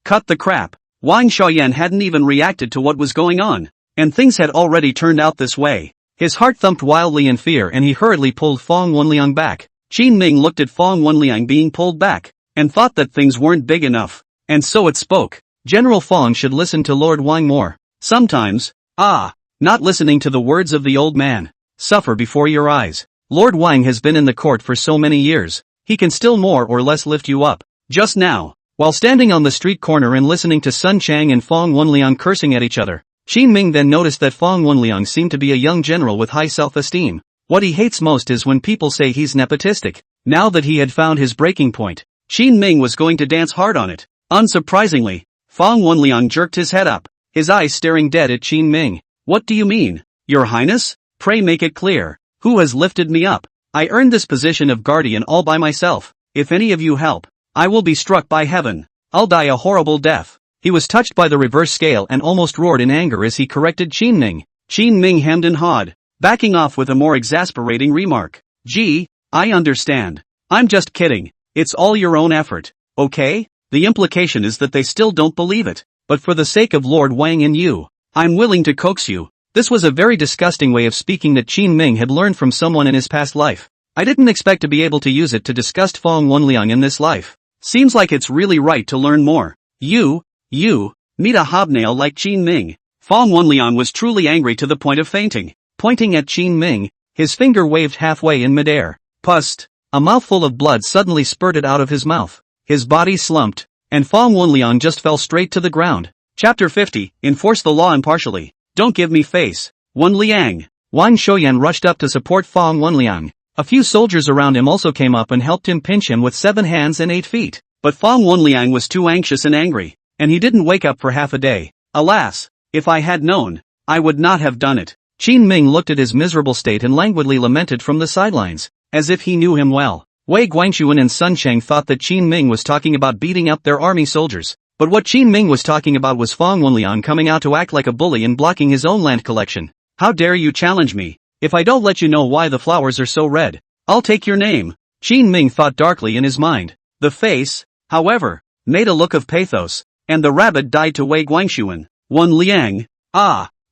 cut the crap. Wang Shoyan hadn't even reacted to what was going on, and things had already turned out this way. His heart thumped wildly in fear and he hurriedly pulled Fong Wenliang back. Qin Ming looked at Fong Wenliang being pulled back, and thought that things weren't big enough, and so it spoke. General Fong should listen to Lord Wang more. Sometimes, not listening to the words of the old man. Suffer before your eyes. Lord Wang has been in the court for so many years, he can still more or less lift you up. Just now, while standing on the street corner and listening to Sun Chang and Fong Wenliang cursing at each other, Qin Ming then noticed that Fong Wenliang seemed to be a young general with high self-esteem. What he hates most is when people say he's nepotistic. Now that he had found his breaking point, Qin Ming was going to dance hard on it. Unsurprisingly, Fong Wenliang jerked his head up, his eyes staring dead at Qin Ming. What do you mean, Your Highness? Pray make it clear. Who has lifted me up? I earned this position of guardian all by myself. If any of you help, I will be struck by heaven. I'll die a horrible death. He was touched by the reverse scale and almost roared in anger as he corrected Qin Ming. Qin Ming hemmed and hawed, backing off with a more exasperating remark. Gee, I understand. I'm just kidding. It's all your own effort, okay? The implication is that they still don't believe it. But for the sake of Lord Wang and you, I'm willing to coax you. This was a very disgusting way of speaking that Qin Ming had learned from someone in his past life. I didn't expect to be able to use it to disgust Fong Wenliang in this life. Seems like it's really right to learn more. You, meet a hobnail like Qin Ming. Fong Wenliang was truly angry to the point of fainting. pointing at Qin Ming, his finger waved halfway in midair. Pust! A mouthful of blood suddenly spurted out of his mouth. His body slumped, and Fong Wenliang just fell straight to the ground. Chapter 50, Enforce the law impartially. Don't give me face. Wenliang. Wang Shouyan rushed up to support Fong Wenliang. A few soldiers around him also came up and helped him pinch him with 7 hands and 8 feet. But Fong Wenliang was too anxious and angry, and he didn't wake up for half a day. Alas! If I had known, I would not have done it. Qin Ming looked at his miserable state and languidly lamented from the sidelines, as if he knew him well. Wei Guangxuan and Sun Cheng thought that Qin Ming was talking about beating up their army soldiers, but what Qin Ming was talking about was Fong Wenliang coming out to act like a bully and blocking his own land collection. How dare you challenge me? If I don't let you know why the flowers are so red, I'll take your name. Qin Ming thought darkly in his mind. The face, however, made a look of pathos, and the rabbit died to Wei Guangxuan. Wenliang,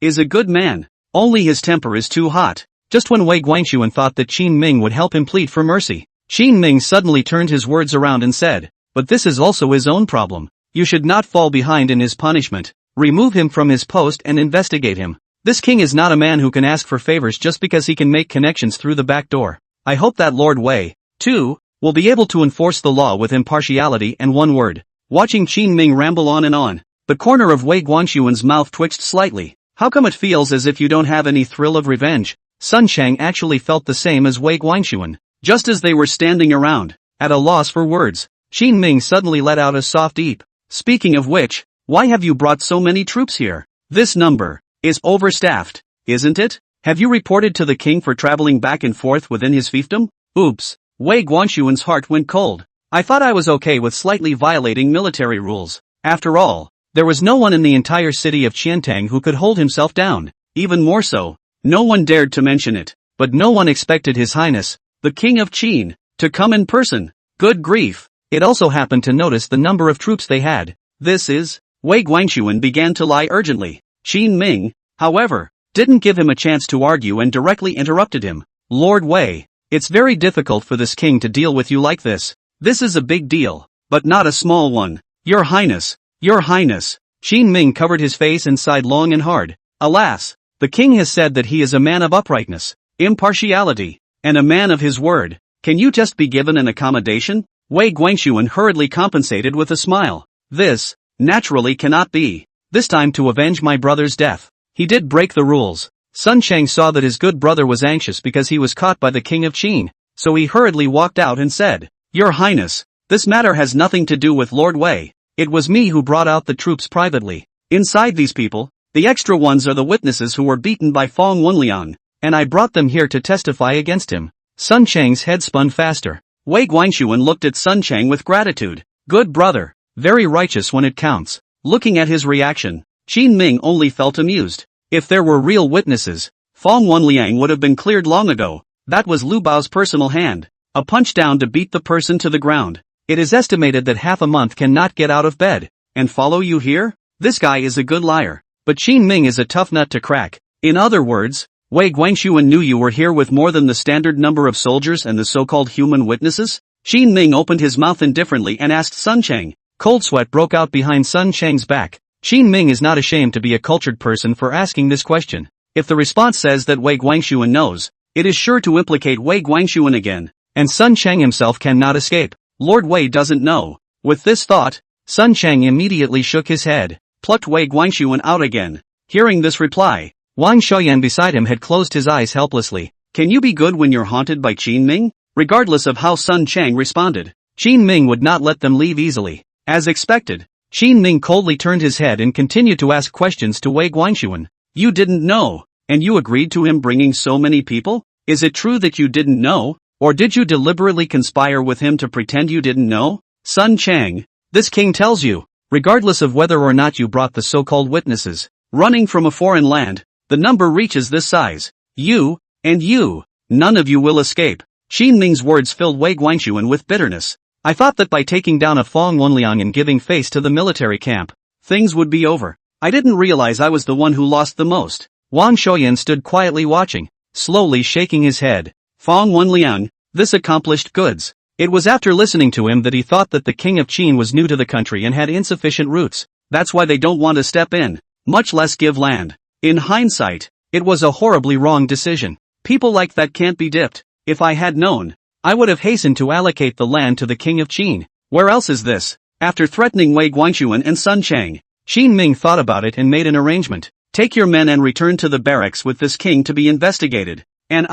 is a good man, only his temper is too hot. Just when Wei Guangxuan thought that Qin Ming would help him plead for mercy, Qin Ming suddenly turned his words around and said, but this is also his own problem. You should not fall behind in his punishment. Remove him from his post and investigate him. This king is not a man who can ask for favors just because he can make connections through the back door. I hope that Lord Wei, too, will be able to enforce the law with impartiality and one word. Watching Qin Ming ramble on and on, the corner of Wei Guangxuan's mouth twitched slightly. How come it feels as if you don't have any thrill of revenge? Sun Cheng actually felt the same as Wei Guangxuan. Just as they were standing around, at a loss for words, Qin Ming suddenly let out a soft eep. Speaking of which, why have you brought so many troops here? This number is overstaffed, isn't it? Have you reported to the king for traveling back and forth within his fiefdom? Oops. Wei Guangxuan's heart went cold. I thought I was okay with slightly violating military rules. After all, there was no one in the entire city of Qiantang who could hold himself down. Even more so, no one dared to mention it. But no one expected His Highness, the King of Qin, to come in person. Good grief. It also happened to notice the number of troops they had. Wei Guangxuan began to lie urgently. Qin Ming, however, didn't give him a chance to argue and directly interrupted him. Lord Wei, it's very difficult for this king to deal with you like this. This is a big deal, but not a small one. Your Highness, Your Highness. Qin Ming covered his face and sighed long and hard. Alas, the king has said that he is a man of uprightness, impartiality, and a man of his word. Can you just be given an accommodation? Wei Guangxuan hurriedly compensated with a smile. This, naturally cannot be. This time to avenge my brother's death. He did break the rules. Sun Cheng saw that his good brother was anxious because he was caught by the king of Qin, so he hurriedly walked out and said, Your Highness, this matter has nothing to do with Lord Wei. It was me who brought out the troops privately. Inside these people, the extra ones are the witnesses who were beaten by Fong Wenliang, and I brought them here to testify against him. Sun Cheng's head spun faster. Wei Guangxuan looked at Sun Cheng with gratitude. Good brother, very righteous when it counts. Looking at his reaction, Qin Ming only felt amused. If there were real witnesses, Fong Wenliang would have been cleared long ago. That was Lu Bao's personal hand. A punch down to beat the person to the ground. It is estimated that half a month cannot get out of bed. And follow you here? This guy is a good liar. But Qin Ming is a tough nut to crack. In other words, Wei Guangxuan knew you were here with more than the standard number of soldiers and the so-called human witnesses? Qin Ming opened his mouth indifferently and asked Sun Cheng. Cold sweat broke out behind Sun Cheng's back. Qin Ming is not ashamed to be a cultured person for asking this question. If the response says that Wei Guangxuan knows, it is sure to implicate Wei Guangxuan again, and Sun Cheng himself cannot escape. Lord Wei doesn't know. With this thought, Sun Cheng immediately shook his head, plucked Wei Guangxuan out again. Hearing this reply, Wang Shouyan beside him had closed his eyes helplessly. Can you be good when you're haunted by Qin Ming? Regardless of how Sun Cheng responded, Qin Ming would not let them leave easily. As expected, Qin Ming coldly turned his head and continued to ask questions to Wei Guangxuan. You didn't know, and you agreed to him bringing so many people? Is it true that you didn't know, or did you deliberately conspire with him to pretend you didn't know? Sun Cheng, this king tells you, regardless of whether or not you brought the so-called witnesses, running from a foreign land, the number reaches this size. You, and you, none of you will escape. Qin Ming's words filled Wei Guangxuan with bitterness. I thought that by taking down a Fong Wenliang and giving face to the military camp, things would be over. I didn't realize I was the one who lost the most. Wang Shouyan stood quietly watching, slowly shaking his head. Fong Wenliang, this accomplished goods. It was after listening to him that he thought that the king of Qin was new to the country and had insufficient roots. That's why they don't want to step in, much less give land. In hindsight, It was a horribly wrong decision. People like that can't be dipped. If I had known, I would have hastened to allocate the land to the king of Qin. Where else is this? After threatening Wei Guangxuan and Sun Chang, Qin Ming thought about it and made an arrangement. Take your men and return to the barracks with this king to be investigated. And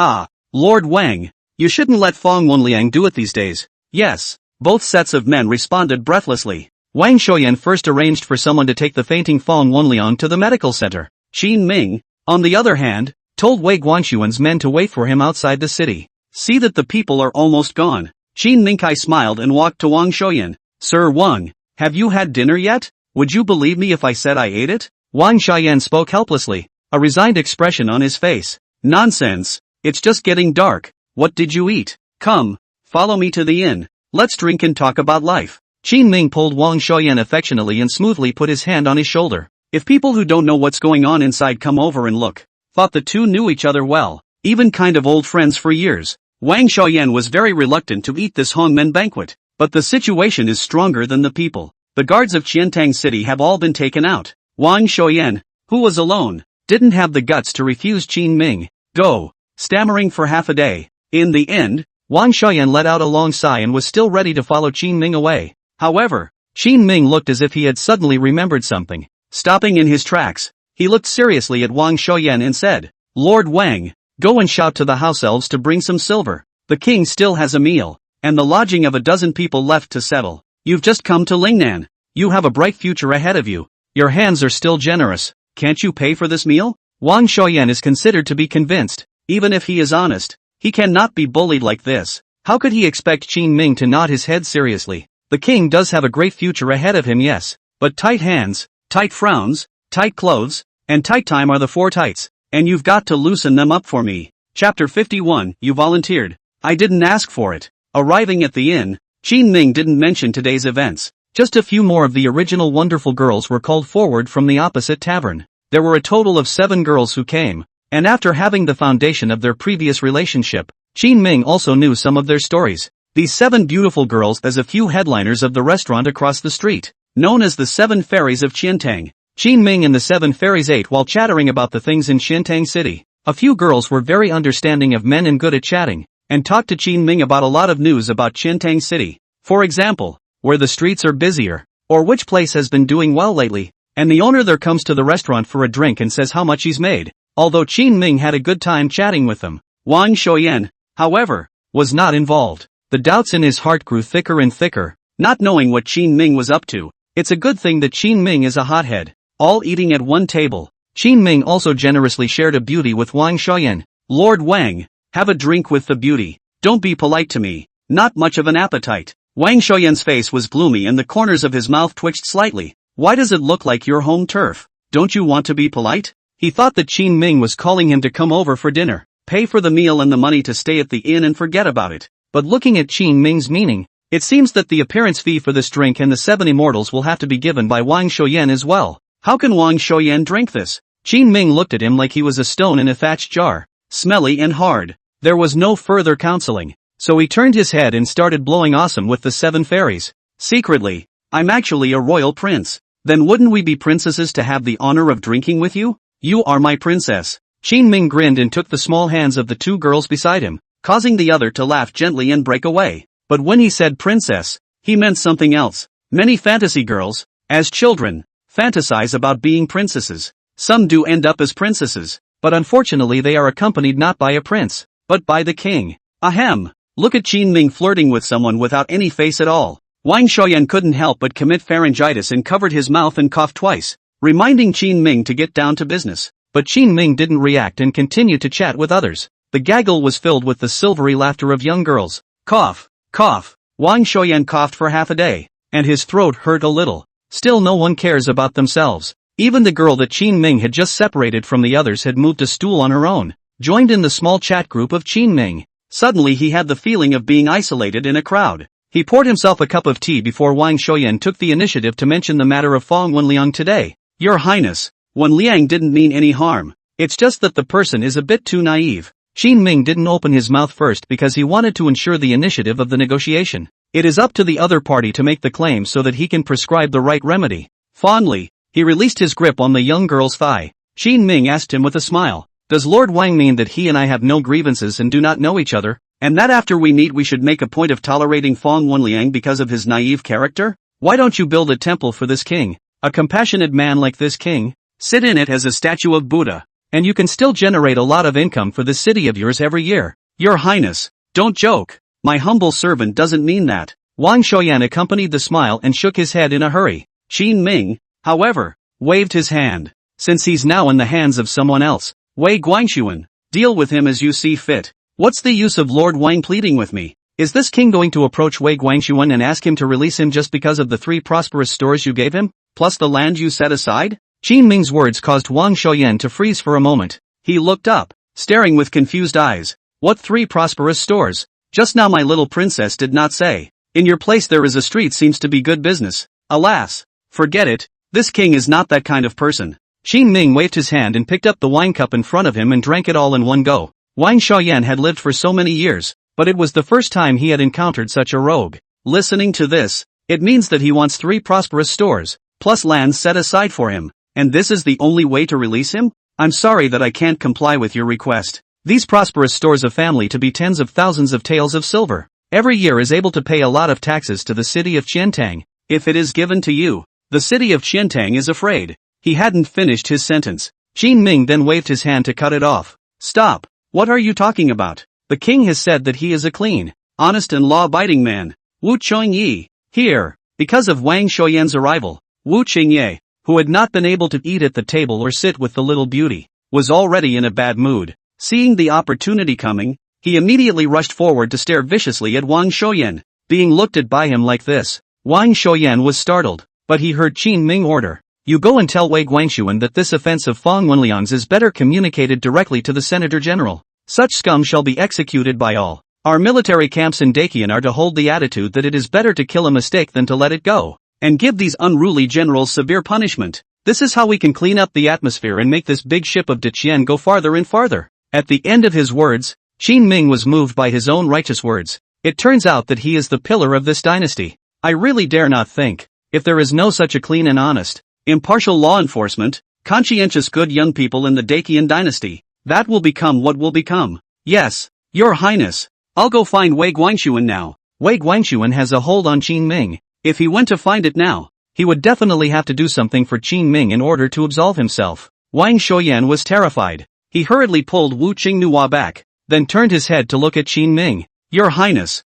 Lord Wang, you shouldn't let Fong Wenliang do it these days. Yes, both sets of men responded breathlessly. Wang Shoyan first arranged for someone to take the fainting Fong Wenliang to the medical center. Qin Ming, on the other hand, told Wei Guangxuan's men to wait for him outside the city. See that the people are almost gone. Qin Mingkai smiled and walked to Wang Shoyan. Sir Wang, have you had dinner yet? Would you believe me if I said I ate it? Wang Xiaoyan spoke helplessly, a resigned expression on his face. Nonsense, it's just getting dark. What did you eat? Come, follow me to the inn. Let's drink and talk about life. Qin Ming pulled Wang Xiaoyan affectionately and smoothly put his hand on his shoulder. If people who don't know what's going on inside come over and look, thought the two knew each other well, even kind of old friends for years. Wang Xiaoyan was very reluctant to eat this Hongmen banquet, but the situation is stronger than the people. The guards of Qiantang City have all been taken out. Wang Xiaoyan, who was alone, didn't have the guts to refuse Qin Ming. Go, stammering for half a day. In the end, Wang Xiaoyan let out a long sigh and was still ready to follow Qin Ming away. However, Qin Ming looked as if he had suddenly remembered something. Stopping in his tracks, he looked seriously at Wang Xiaoyan and said, Lord Wang, go and shout to the house elves to bring some silver. The king still has a meal, and the lodging of a dozen people left to settle. You've just come to Lingnan. You have a bright future ahead of you. Your hands are still generous. Can't you pay for this meal? Wang Xiaoyan is considered to be convinced. Even if he is honest, he cannot be bullied like this. How could he expect Qin Ming to nod his head seriously? The king does have a great future ahead of him, yes. But tight hands, tight frowns, tight clothes, and tight time are the four tights. And you've got to loosen them up for me. Chapter 51, You volunteered. I didn't ask for it. Arriving at the inn, Qin Ming didn't mention today's events. Just a few more of the original wonderful girls were called forward from the opposite tavern. There were a total of 7 girls who came, and after having the foundation of their previous relationship, Qin Ming also knew some of their stories. These 7 beautiful girls as a few headliners of the restaurant across the street, known as the 7 Fairies of Qiantang. Qin Ming and the 7 fairies ate while chattering about the things in Qiantang City. A few girls were very understanding of men and good at chatting, and talked to Qin Ming about a lot of news about Qiantang City. For example, where the streets are busier, or which place has been doing well lately, and the owner there comes to the restaurant for a drink and says how much he's made. Although Qin Ming had a good time chatting with them, Wang Xiaoyan, however, was not involved. The doubts in his heart grew thicker and thicker, not knowing what Qin Ming was up to. It's a good thing that Qin Ming is a hothead. All eating at one table, Qin Ming also generously shared a beauty with Wang Xiaoyan. Lord Wang, have a drink with the beauty. Don't be polite to me. Not much of an appetite. Wang Xiaoyan's face was gloomy and the corners of his mouth twitched slightly. Why does it look like your home turf? Don't you want to be polite? He thought that Qin Ming was calling him to come over for dinner, pay for the meal and the money to stay at the inn and forget about it. But looking at Qin Ming's meaning, it seems that the appearance fee for this drink and the 7 immortals will have to be given by Wang Xiaoyan as well. How can Wang Xiaoyan drink this? Qin Ming looked at him like he was a stone in a thatched jar, smelly and hard. There was no further counseling, so he turned his head and started blowing awesome with the 7 fairies. Secretly, I'm actually a royal prince. Then wouldn't we be princesses to have the honor of drinking with you? You are my princess. Qin Ming grinned and took the small hands of the 2 girls beside him, causing the other to laugh gently and break away. But when he said princess, he meant something else. Many fantasy girls, as children, fantasize about being princesses. Some do end up as princesses, but unfortunately they are accompanied not by a prince, but by the king. Ahem. Look at Qin Ming flirting with someone without any face at all. Wang Xiaoyan couldn't help but commit pharyngitis and covered his mouth and coughed twice, reminding Qin Ming to get down to business. But Qin Ming didn't react and continued to chat with others. The gaggle was filled with the silvery laughter of young girls. Cough, cough. Wang Xiaoyan coughed for half a day, and his throat hurt a little. Still no one cares about themselves. Even the girl that Qin Ming had just separated from the others had moved a stool on her own, joined in the small chat group of Qin Ming. Suddenly he had the feeling of being isolated in a crowd. He poured himself a cup of tea before Wang Xiaoyan took the initiative to mention the matter of Fong Wenliang today. Your Highness, Wenliang didn't mean any harm. It's just that the person is a bit too naive. Qin Ming didn't open his mouth first because he wanted to ensure the initiative of the negotiation. It is up to the other party to make the claim so that he can prescribe the right remedy. Fondly, he released his grip on the young girl's thigh. Qin Ming asked him with a smile, Does Lord Wang mean that he and I have no grievances and do not know each other, and that after we meet we should make a point of tolerating Fong Wenliang because of his naive character? Why don't you build a temple for this king? A compassionate man like this king, sit in it as a statue of Buddha, and you can still generate a lot of income for this city of yours every year. Your Highness, don't joke. My humble servant doesn't mean that. Wang Shoyan accompanied the smile and shook his head in a hurry. Qin Ming, however, waved his hand. Since he's now in the hands of someone else, Wei Guangxuan, deal with him as you see fit. What's the use of Lord Wang pleading with me? Is this king going to approach Wei Guangxuan and ask him to release him just because of the 3 prosperous stores you gave him, plus the land you set aside? Qin Ming's words caused Wang Shoyan to freeze for a moment. He looked up, staring with confused eyes. What 3 prosperous stores? Just now my little princess did not say. In your place there is a street seems to be good business. Alas, forget it, this king is not that kind of person. Qin Ming waved his hand and picked up the wine cup in front of him and drank it all in one go. Wang Shoyan had lived for so many years, but it was the first time he had encountered such a rogue. Listening to this, it means that he wants 3 prosperous stores, plus land set aside for him, and this is the only way to release him? I'm sorry that I can't comply with your request. These prosperous stores of family to be tens of thousands of taels of silver. Every year is able to pay a lot of taxes to the city of Qiantang. If it is given to you, the city of Qiantang is afraid. He hadn't finished his sentence. Qin Ming then waved his hand to cut it off. Stop. What are you talking about? The king has said that he is a clean, honest and law-abiding man. Wu Chongyi, here, because of Wang Shoyan's arrival, Wu Qingye, who had not been able to eat at the table or sit with the little beauty, was already in a bad mood. Seeing the opportunity coming, he immediately rushed forward to stare viciously at Wang Shoyan. Being looked at by him like this, Wang Shoyan was startled, but he heard Qin Ming order. You go and tell Wei Guangxuan that this offense of Fong Wenliang's is better communicated directly to the Senator General. Such scum shall be executed by all. Our military camps in Dakian are to hold the attitude that it is better to kill a mistake than to let it go, and give these unruly generals severe punishment. This is how we can clean up the atmosphere and make this big ship of Daqian go farther and farther. At the end of his words, Qin Ming was moved by his own righteous words. It turns out that he is the pillar of this dynasty. I really dare not think, if there is no such a clean and honest, impartial law enforcement, conscientious good young people in the Dakian dynasty, that will become what will become. Yes, Your Highness, I'll go find Wei Guangxuan now. Wei Guangxuan has a hold on Qin Ming. If he went to find it now, he would definitely have to do something for Qin Ming in order to absolve himself. Wang Shoyan was terrified. He hurriedly pulled Wu Qingnua back, then turned his head to look at Qin Ming. Your Highness,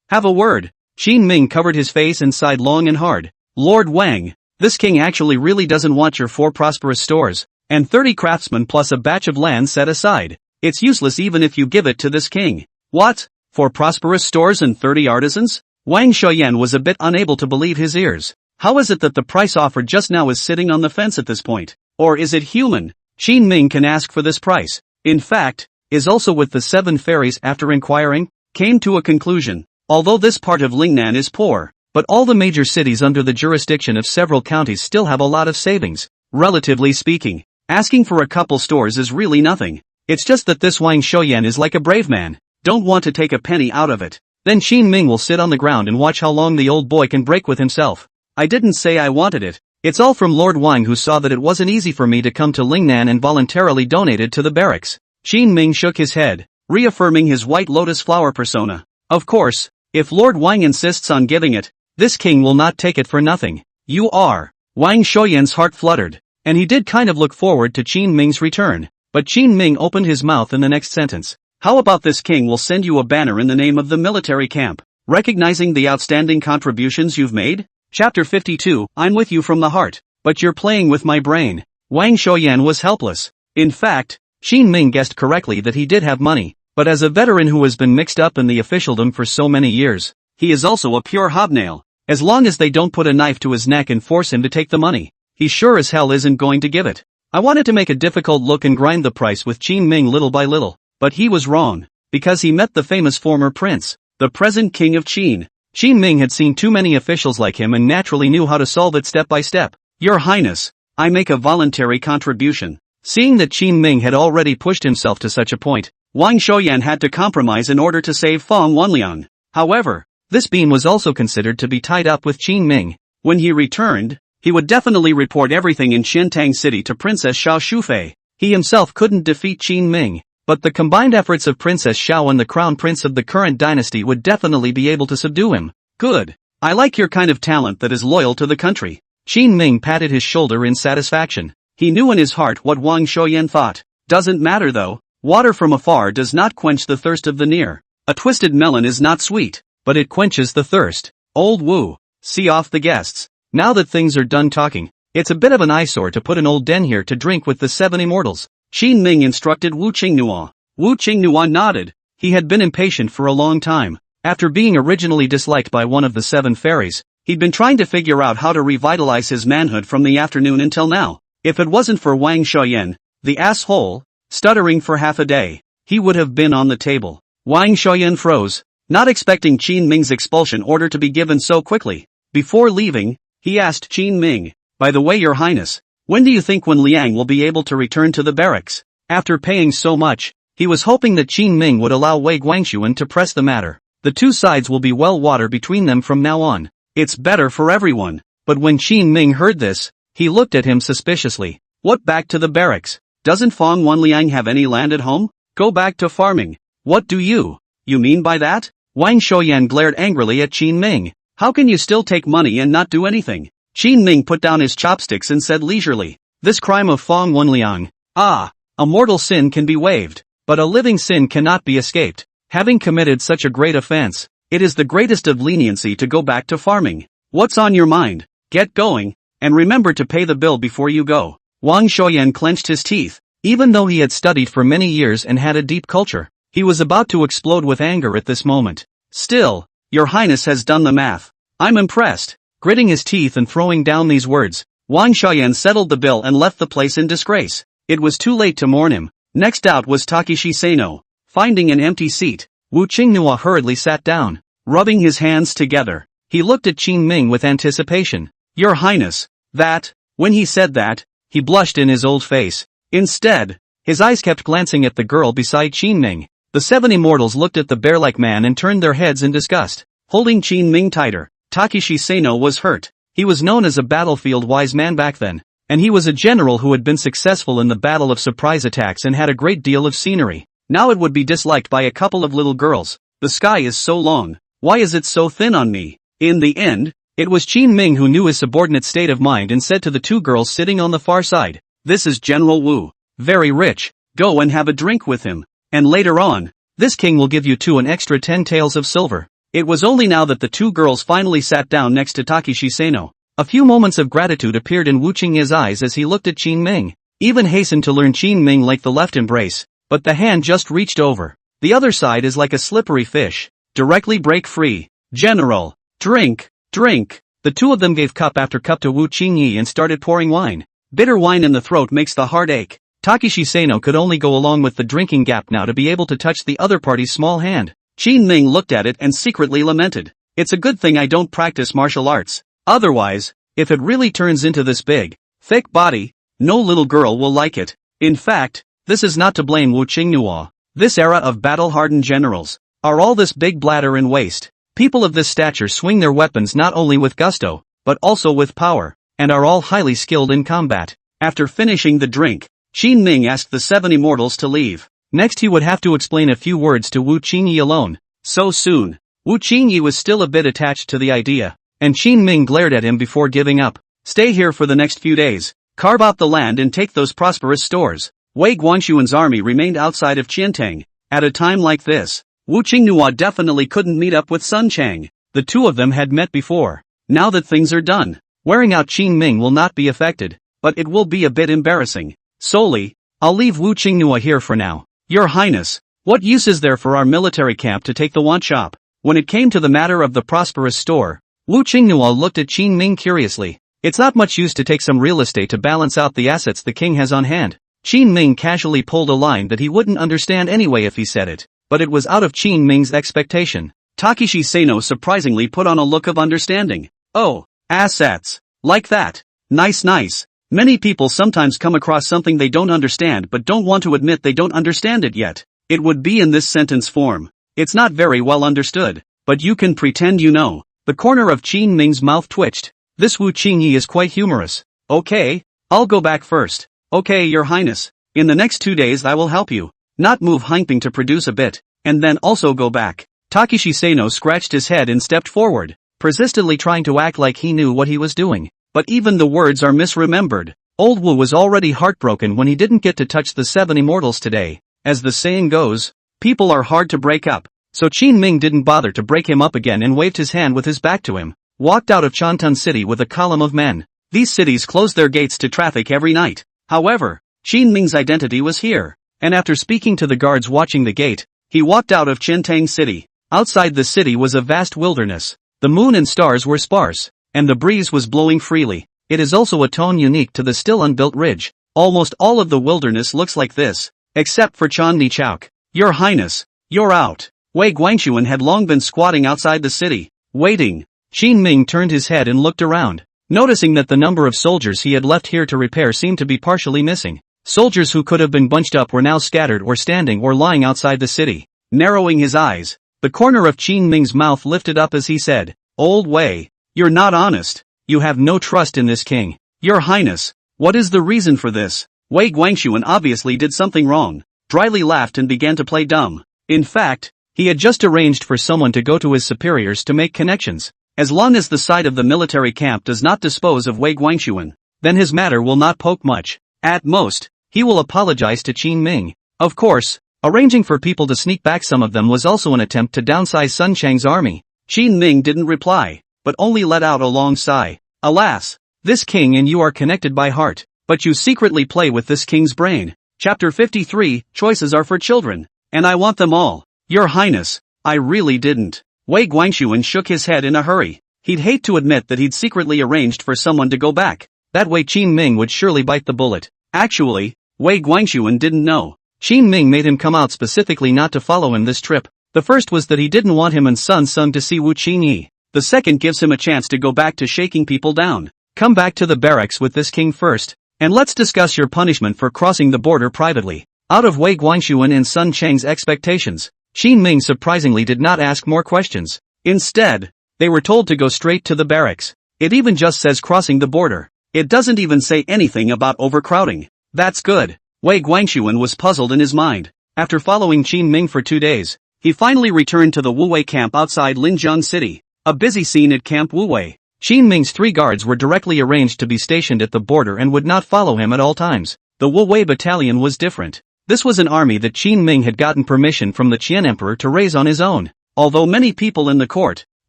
have a word. Qin Ming covered his face and sighed long and hard. Lord Wang, this king actually really doesn't want your 4 prosperous stores, and 30 craftsmen plus a batch of land set aside. It's useless even if you give it to this king. What? 4 prosperous stores and 30 artisans? Wang Shoyan was a bit unable to believe his ears. How is it that the price offered just now is sitting on the fence at this point? Or is it human? Qin Ming can ask for this price. In fact, is also with the 7 fairies after inquiring, came to a conclusion. Although this part of Lingnan is poor, but all the major cities under the jurisdiction of several counties still have a lot of savings. Relatively speaking, asking for a couple stores is really nothing. It's just that this Wang Shoyan is like a brave man, don't want to take a penny out of it. Then Qin Ming will sit on the ground and watch how long the old boy can break with himself. I didn't say I wanted it. It's all from Lord Wang, who saw that it wasn't easy for me to come to Lingnan and voluntarily donated to the barracks. Qin Ming shook his head, reaffirming his white lotus flower persona. Of course, if Lord Wang insists on giving it, this king will not take it for nothing. You are. Wang Shoyan's heart fluttered, and he did kind of look forward to Qin Ming's return. But Qin Ming opened his mouth in the next sentence. How about this king will send you a banner in the name of the military camp, recognizing the outstanding contributions you've made? Chapter 52, I'm with you from the heart, but you're playing with my brain. Wang Shoyan was helpless. In fact, Qin Ming guessed correctly that he did have money, but as a veteran who has been mixed up in the officialdom for so many years, he is also a pure hobnail. As long as they don't put a knife to his neck and force him to take the money, he sure as hell isn't going to give it. I wanted to make a difficult look and grind the price with Qin Ming little by little, but he was wrong, because he met the famous former prince, the present king of Qin. Qin Ming had seen too many officials like him and naturally knew how to solve it step by step. Your Highness, I make a voluntary contribution. Seeing that Qin Ming had already pushed himself to such a point, Wang Shoyan had to compromise in order to save Fong Wenliang. However, this bean was also considered to be tied up with Qin Ming. When he returned, he would definitely report everything in Qiantang City to Princess Xiao Shufei. He himself couldn't defeat Qin Ming, but the combined efforts of Princess Xiao and the crown prince of the current dynasty would definitely be able to subdue him. Good. I like your kind of talent that is loyal to the country. Qin Ming patted his shoulder in satisfaction. He knew in his heart what Wang Shoyan thought. Doesn't matter though. Water from afar does not quench the thirst of the near. A twisted melon is not sweet, but it quenches the thirst. Old Wu, see off the guests. Now that things are done talking, it's a bit of an eyesore to put an old den here to drink with the 7 immortals. Qin Ming instructed Wu Qingnua. Wu Qingnua nodded. He had been impatient for a long time. After being originally disliked by one of the 7 fairies, he'd been trying to figure out how to revitalize his manhood from the afternoon until now. If it wasn't for Wang Shoyan, the asshole, stuttering for half a day, he would have been on the table. Wang Shoyan froze, not expecting Qin Ming's expulsion order to be given so quickly. Before leaving, he asked Qin Ming, "By the way, Your Highness, when do you think Wen Liang will be able to return to the barracks?" After paying so much, he was hoping that Qin Ming would allow Wei Guangxuan to press the matter. The two sides will be well water between them from now on. It's better for everyone. But when Qin Ming heard this, he looked at him suspiciously. What, back to the barracks? Doesn't Fang Wanliang have any land at home? Go back to farming. What do you mean by that? Wang Shoyan glared angrily at Qin Ming. How can you still take money and not do anything? Qin Ming put down his chopsticks and said leisurely, "This crime of Fang Wanliang, a mortal sin can be waived, but a living sin cannot be escaped. Having committed such a great offense, it is the greatest of leniency to go back to farming. What's on your mind? Get going, and remember to pay the bill before you go." Wang Shoyan clenched his teeth. Even though he had studied for many years and had a deep culture, he was about to explode with anger at this moment. "Still, Your Highness has done the math. I'm impressed." Gritting his teeth and throwing down these words, Wang Shoyan settled the bill and left the place in disgrace. It was too late to mourn him. Next out was Takeshi Sano. Finding an empty seat, Wu Qingnua hurriedly sat down. Rubbing his hands together, he looked at Qin Ming with anticipation. "Your Highness, that..." When he said that, he blushed in his old face. Instead, his eyes kept glancing at the girl beside Qin Ming. The 7 immortals looked at the bear-like man and turned their heads in disgust. Holding Qin Ming tighter, Takeshi Sano was hurt. He was known as a battlefield wise man back then, and he was a general who had been successful in the battle of surprise attacks and had a great deal of scenery. Now it would be disliked by a couple of little girls. The sky is so long. Why is it so thin on me? In the end, it was Qin Ming who knew his subordinate's state of mind and said to the 2 girls sitting on the far side, "This is General Wu. Very rich. Go and have a drink with him. And later on, this king will give you 2 an extra 10 taels of silver." It was only now that the 2 girls finally sat down next to Takeshi Sano. A few moments of gratitude appeared in Wu Qingye's eyes as he looked at Qin Ming. Even hastened to learn Qin Ming liked the left embrace, but the hand just reached over. The other side is like a slippery fish. Directly break free. "General, drink, drink." The 2 of them gave cup after cup to Wu Qingye and started pouring wine. Bitter wine in the throat makes the heart ache. Takeshi Sano could only go along with the drinking gap now to be able to touch the other party's small hand. Qin Ming looked at it and secretly lamented. "It's a good thing I don't practice martial arts. Otherwise, if it really turns into this big, thick body, no little girl will like it." In fact, this is not to blame Wu Qingnua. This era of battle-hardened generals are all this big bladder and waist. People of this stature swing their weapons not only with gusto, but also with power, and are all highly skilled in combat. After finishing the drink, Qin Ming asked the 7 immortals to leave. Next he would have to explain a few words to Wu Qingye alone. So soon. Wu Qingye was still a bit attached to the idea, and Qin Ming glared at him before giving up. "Stay here for the next few days. Carve out the land and take those prosperous stores." Wei Guangxuan's army remained outside of Qiantang. At a time like this, Wu Qingnua definitely couldn't meet up with Sun Chang. The 2 of them had met before. Now that things are done, wearing out Qin Ming will not be affected, but it will be a bit embarrassing. Solely, I'll leave Wu Qingnua here for now. "Your Highness, what use is there for our military camp to take the want shop?" When it came to the matter of the prosperous store, Wu Qingnua looked at Qin Ming curiously. "It's not much use to take some real estate to balance out the assets the king has on hand." Qin Ming casually pulled a line that he wouldn't understand anyway if he said it, but it was out of Qin Ming's expectation. Takeshi Sano surprisingly put on a look of understanding. "Oh, assets. Like that. Nice nice. Many people sometimes come across something they don't understand but don't want to admit they don't understand it yet. It would be in this sentence form. It's not very well understood, but you can pretend you know." The corner of Qin Ming's mouth twitched. This Wu Qingye is quite humorous. "Okay, I'll go back first." "Okay, Your Highness." In the next 2 days I will help you. Not move hyping to produce a bit, and then also go back. Takeshi Sano scratched his head and stepped forward, persistently trying to act like he knew what he was doing. But even the words are misremembered. Old Wu was already heartbroken when he didn't get to touch the 7 immortals today. As the saying goes, people are hard to break up. So Qin Ming didn't bother to break him up again and waved his hand with his back to him. Walked out of Chantun City with a column of men. These cities close their gates to traffic every night. However, Qin Ming's identity was here. And after speaking to the guards watching the gate, he walked out of Qintang City. Outside the city was a vast wilderness. The moon and stars were sparse, and the breeze was blowing freely. It is also a tone unique to the still unbuilt ridge. Almost all of the wilderness looks like this, except for Chandni Chowk. Your Highness, you're out. Wei Guangxuan had long been squatting outside the city, waiting. Qin Ming turned his head and looked around, noticing that the number of soldiers he had left here to repair seemed to be partially missing. Soldiers who could have been bunched up were now scattered or standing or lying outside the city. Narrowing his eyes, the corner of Qin Ming's mouth lifted up as he said, Old Wei, you're not honest. You have no trust in this king. Your Highness, what is the reason for this? Wei Guangxuan obviously did something wrong, dryly laughed and began to play dumb. In fact, he had just arranged for someone to go to his superiors to make connections. As long as the site of the military camp does not dispose of Wei Guangxuan, then his matter will not poke much. At most, he will apologize to Qin Ming. Of course, arranging for people to sneak back some of them was also an attempt to downsize Sun Chang's army. Qin Ming didn't reply, but only let out a long sigh. Alas, this king and you are connected by heart, but you secretly play with this king's brain. Chapter 53, Choices are for children, and I want them all. Your Highness, I really didn't. Wei Guangxuan shook his head in a hurry. He'd hate to admit that he'd secretly arranged for someone to go back. That way Qin Ming would surely bite the bullet. Actually, Wei Guangxuan didn't know. Qin Ming made him come out specifically not to follow him this trip. The first was that he didn't want him and Sun Sung to see Wu Qingyi. The second gives him a chance to go back to shaking people down. Come back to the barracks with this king first, and let's discuss your punishment for crossing the border privately. Out of Wei Guangxuan and Sun Chang's expectations, Qin Ming surprisingly did not ask more questions. Instead, they were told to go straight to the barracks. It even just says crossing the border. It doesn't even say anything about overcrowding. That's good. Wei Guangxuan was puzzled in his mind. After following Qin Ming for 2 days, he finally returned to the Wuwei camp outside Linjiang City. A busy scene at Camp Wuwei. Qin Ming's 3 guards were directly arranged to be stationed at the border and would not follow him at all times. The Wuwei battalion was different. This was an army that Qin Ming had gotten permission from the Qian Emperor to raise on his own. Although many people in the court,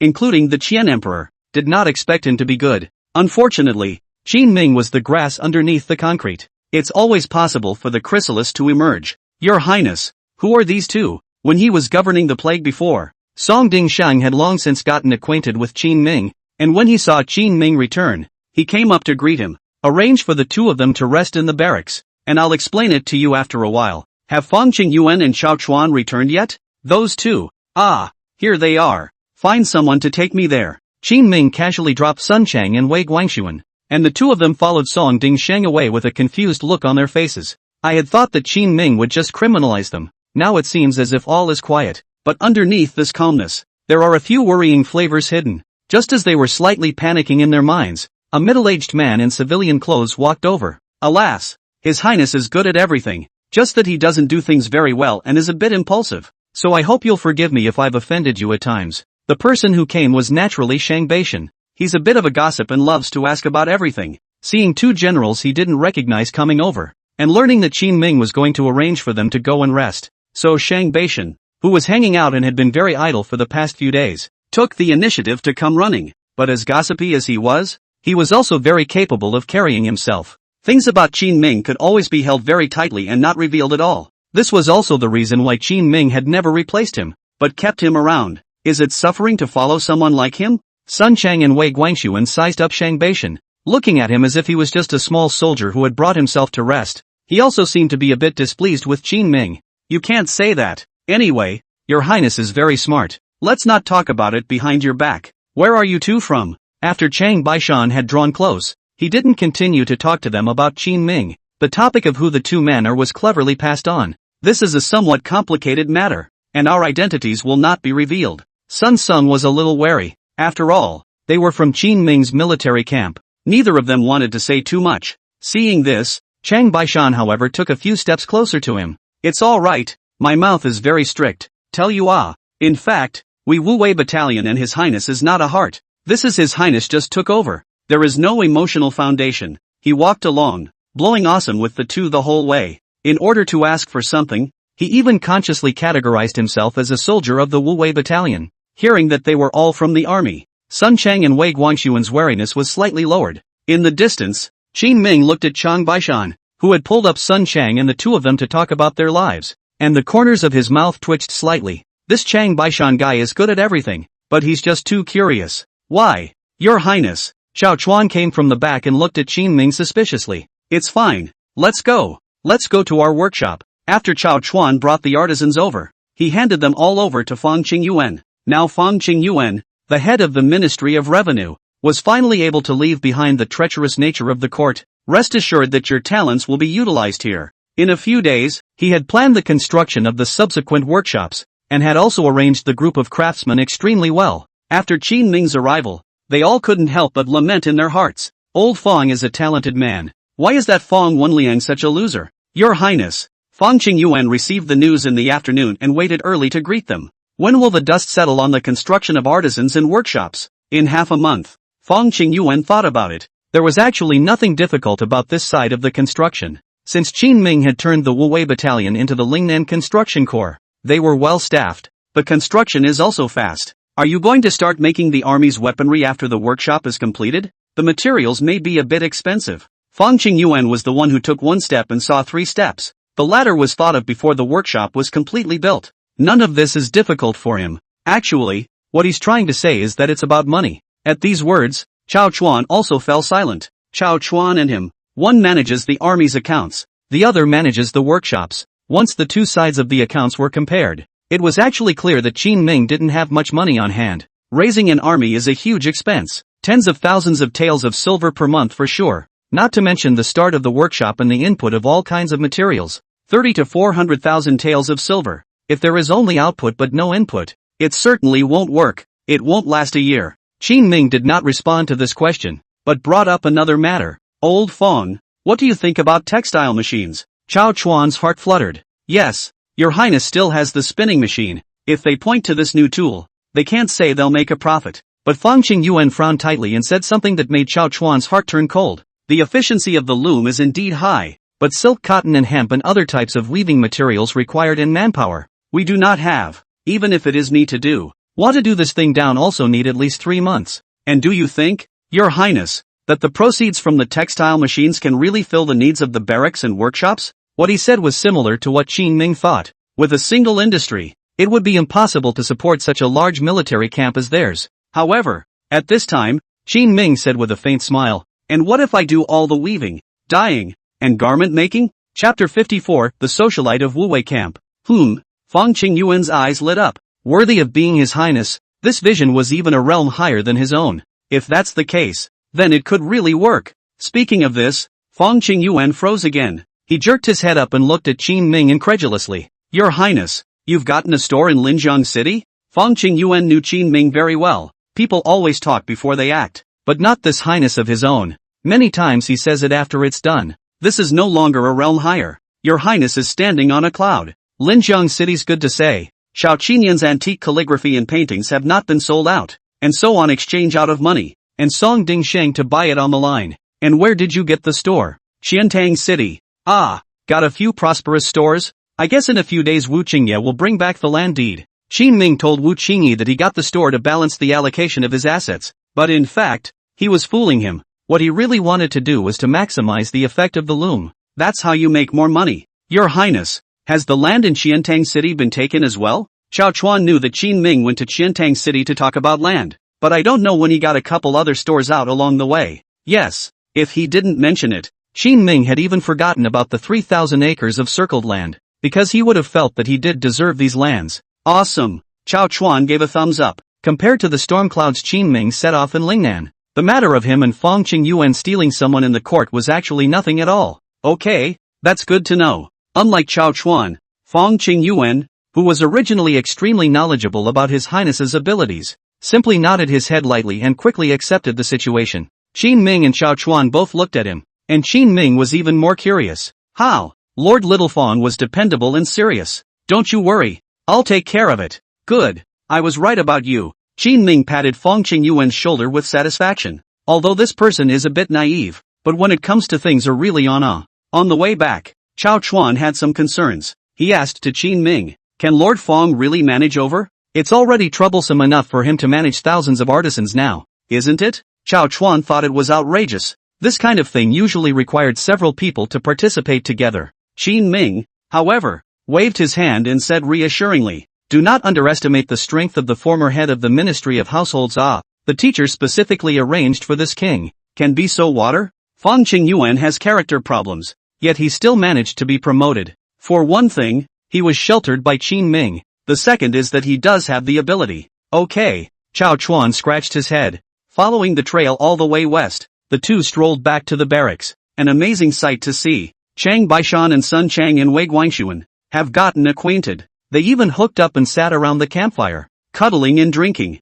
including the Qian Emperor, did not expect him to be good. Unfortunately, Qin Ming was the grass underneath the concrete. It's always possible for the chrysalis to emerge. Your Highness, who are these two? When he was governing the plague before, Song Dingshang had long since gotten acquainted with Qin Ming, and when he saw Qin Ming return, he came up to greet him. Arrange for the 2 of them to rest in the barracks, and I'll explain it to you after a while. Have Fang Qingyuan and Xiao Chuan returned yet? Those 2. Ah, here they are. Find someone to take me there. Qin Ming casually dropped Sun Chang and Wei Guangxuan, and the 2 of them followed Song Dingshang away with a confused look on their faces. I had thought that Qin Ming would just criminalize them. Now it seems as if all is quiet. But underneath this calmness, there are a few worrying flavors hidden. Just as they were slightly panicking in their minds, a middle-aged man in civilian clothes walked over. Alas, His Highness is good at everything, just that he doesn't do things very well and is a bit impulsive. So I hope you'll forgive me if I've offended you at times. The person who came was naturally Shang Beishan. He's a bit of a gossip and loves to ask about everything. Seeing 2 generals he didn't recognize coming over, and learning that Qin Ming was going to arrange for them to go and rest. So Shang Beishan, who was hanging out and had been very idle for the past few days, took the initiative to come running. But as gossipy as he was also very capable of carrying himself. Things about Qin Ming could always be held very tightly and not revealed at all. This was also the reason why Qin Ming had never replaced him, but kept him around. Is it suffering to follow someone like him? Sun Chang and Wei Guangxuan sized up Shang Beishan, looking at him as if he was just a small soldier who had brought himself to rest. He also seemed to be a bit displeased with Qin Ming. You can't say that. Anyway, Your Highness is very smart. Let's not talk about it behind your back. Where are you 2 from? After Chang Baishan had drawn close, he didn't continue to talk to them about Qin Ming. The topic of who the 2 men are was cleverly passed on. This is a somewhat complicated matter, and our identities will not be revealed. Sun Sung was a little wary. After all, they were from Qin Ming's military camp. Neither of them wanted to say too much. Seeing this, Chang Baishan however took a few steps closer to him. It's alright, my mouth is very strict, tell you ah. In fact, we Wu Wei Battalion and His Highness is not a heart. This is His Highness just took over. There is no emotional foundation. He walked along, blowing awesome with the two the whole way. In order to ask for something, he even consciously categorized himself as a soldier of the Wu Wei Battalion. Hearing that they were all from the army, Sun Chang and Wei Guangxuan's wariness was slightly lowered. In the distance, Qin Ming looked at Chang Baishan, who had pulled up Sun Chang and the two of them to talk about their lives, and the corners of his mouth twitched slightly. This Chang Baishan guy is good at everything, but he's just too curious. Why? Your Highness. Xiao Chuan came from the back and looked at Qin Ming suspiciously. It's fine. Let's go. Let's go to our workshop. After Xiao Chuan brought the artisans over, he handed them all over to Fang Qingyuan. Now Fang Qingyuan, the head of the Ministry of Revenue, was finally able to leave behind the treacherous nature of the court. Rest assured that your talents will be utilized here. In a few days, he had planned the construction of the subsequent workshops, and had also arranged the group of craftsmen extremely well. After Qin Ming's arrival, they all couldn't help but lament in their hearts. Old Fang is a talented man. Why is that Fang Wenliang such a loser? Your Highness. Fang Qingyuan received the news in the afternoon and waited early to greet them. When will the dust settle on the construction of artisans and workshops? In half a month. Fang Qingyuan thought about it. There was actually nothing difficult about this side of the construction. Since Qin Ming had turned the Wu Wei Battalion into the Lingnan Construction Corps, they were well staffed. The construction is also fast. Are you going to start making the army's weaponry after the workshop is completed? The materials may be a bit expensive. Fang Qingyuan was the one who took one step and saw three steps. The latter was thought of before the workshop was completely built. None of this is difficult for him. Actually, what he's trying to say is that it's about money. At these words, Xiao Chuan also fell silent. Xiao Chuan and him, one manages the army's accounts, the other manages the workshops. Once the two sides of the accounts were compared, it was actually clear that Qin Ming didn't have much money on hand. Raising an army is a huge expense, tens of thousands of taels of silver per month for sure, not to mention the start of the workshop and the input of all kinds of materials, 30 to 400,000 taels of silver. If there is only output but no input, it certainly won't work. It won't last a year. Qin Ming did not respond to this question, but brought up another matter. Old Fang, what do you think about textile machines? Xiao Chuan's heart fluttered. Yes, your Highness still has the spinning machine. If they point to this new tool, they can't say they'll make a profit. But Fang Qingyuan frowned tightly and said something that made Xiao Chuan's heart turn cold. The efficiency of the loom is indeed high, but silk, cotton and hemp and other types of weaving materials required in manpower, we do not have. Even if it is me to do, want to do this thing down also need at least 3 months. And do you think, Your Highness, that the proceeds from the textile machines can really fill the needs of the barracks and workshops? What he said was similar to what Qin Ming thought. With a single industry, it would be impossible to support such a large military camp as theirs. However, at this time, Qin Ming said with a faint smile, and what if I do all the weaving, dyeing, and garment making? Chapter 54, The Socialite of Wu Wei Camp. Fang Qingyuan's eyes lit up. Worthy of being His Highness, this vision was even a realm higher than his own. If that's the case, then it could really work. Speaking of this, Fang Qingyuan froze again. He jerked his head up and looked at Qin Ming incredulously. Your Highness, you've gotten a store in Linjiang City? Fang Qingyuan knew Qin Ming very well. People always talk before they act, but not this highness of his own. Many times he says it after it's done. This is no longer a realm higher. Your Highness is standing on a cloud. Linjiang City's good to say. Xiao Qinyan's antique calligraphy and paintings have not been sold out, and so on exchange out of money, and Song Ding Sheng to buy it on the line. And where did you get the store? Xiantang City. Ah, got a few prosperous stores? I guess in a few days Wu Qingye will bring back the land deed. Qin Ming told Wu Qingye that he got the store to balance the allocation of his assets, but in fact, he was fooling him. What he really wanted to do was to maximize the effect of the loom. That's how you make more money. Your Highness, has the land in Xiantang City been taken as well? Xiao Chuan knew that Qin Ming went to Xiantang City to talk about land, but I don't know when he got a couple other stores out along the way. Yes, if he didn't mention it, Qin Ming had even forgotten about the 3,000 acres of circled land, because he would have felt that he did deserve these lands. Awesome. Xiao Chuan gave a thumbs up. Compared to the storm clouds Qin Ming set off in Lingnan, the matter of him and Fang Qingyuan stealing someone in the court was actually nothing at all. Okay, that's good to know. Unlike Xiao Chuan, Fang Qingyuan, who was originally extremely knowledgeable about His Highness's abilities, simply nodded his head lightly and quickly accepted the situation. Qin Ming and Xiao Chuan both looked at him. And Qin Ming was even more curious. How? Lord Littlefong was dependable and serious. Don't you worry. I'll take care of it. Good. I was right about you. Qin Ming patted Fong Qingyuan's shoulder with satisfaction. Although this person is a bit naive, but when it comes to things are really on the way back, Chao Chuan had some concerns. He asked to Qin Ming, can Lord Fong really manage over? It's already troublesome enough for him to manage thousands of artisans now, isn't it? Chao Chuan thought it was outrageous. This kind of thing usually required several people to participate together. Qin Ming, however, waved his hand and said reassuringly, do not underestimate the strength of the former head of the Ministry of Households. The teacher specifically arranged for this king, can be so water? Fong Qingyuan has character problems, yet he still managed to be promoted. For one thing, he was sheltered by Qin Ming. The second is that he does have the ability. Okay. Chao Chuan scratched his head. Following the trail all the way west, the two strolled back to the barracks. An amazing sight to see. Chang Baishan and Sun Chang and Wei Guangxuan have gotten acquainted. They even hooked up and sat around the campfire, cuddling and drinking.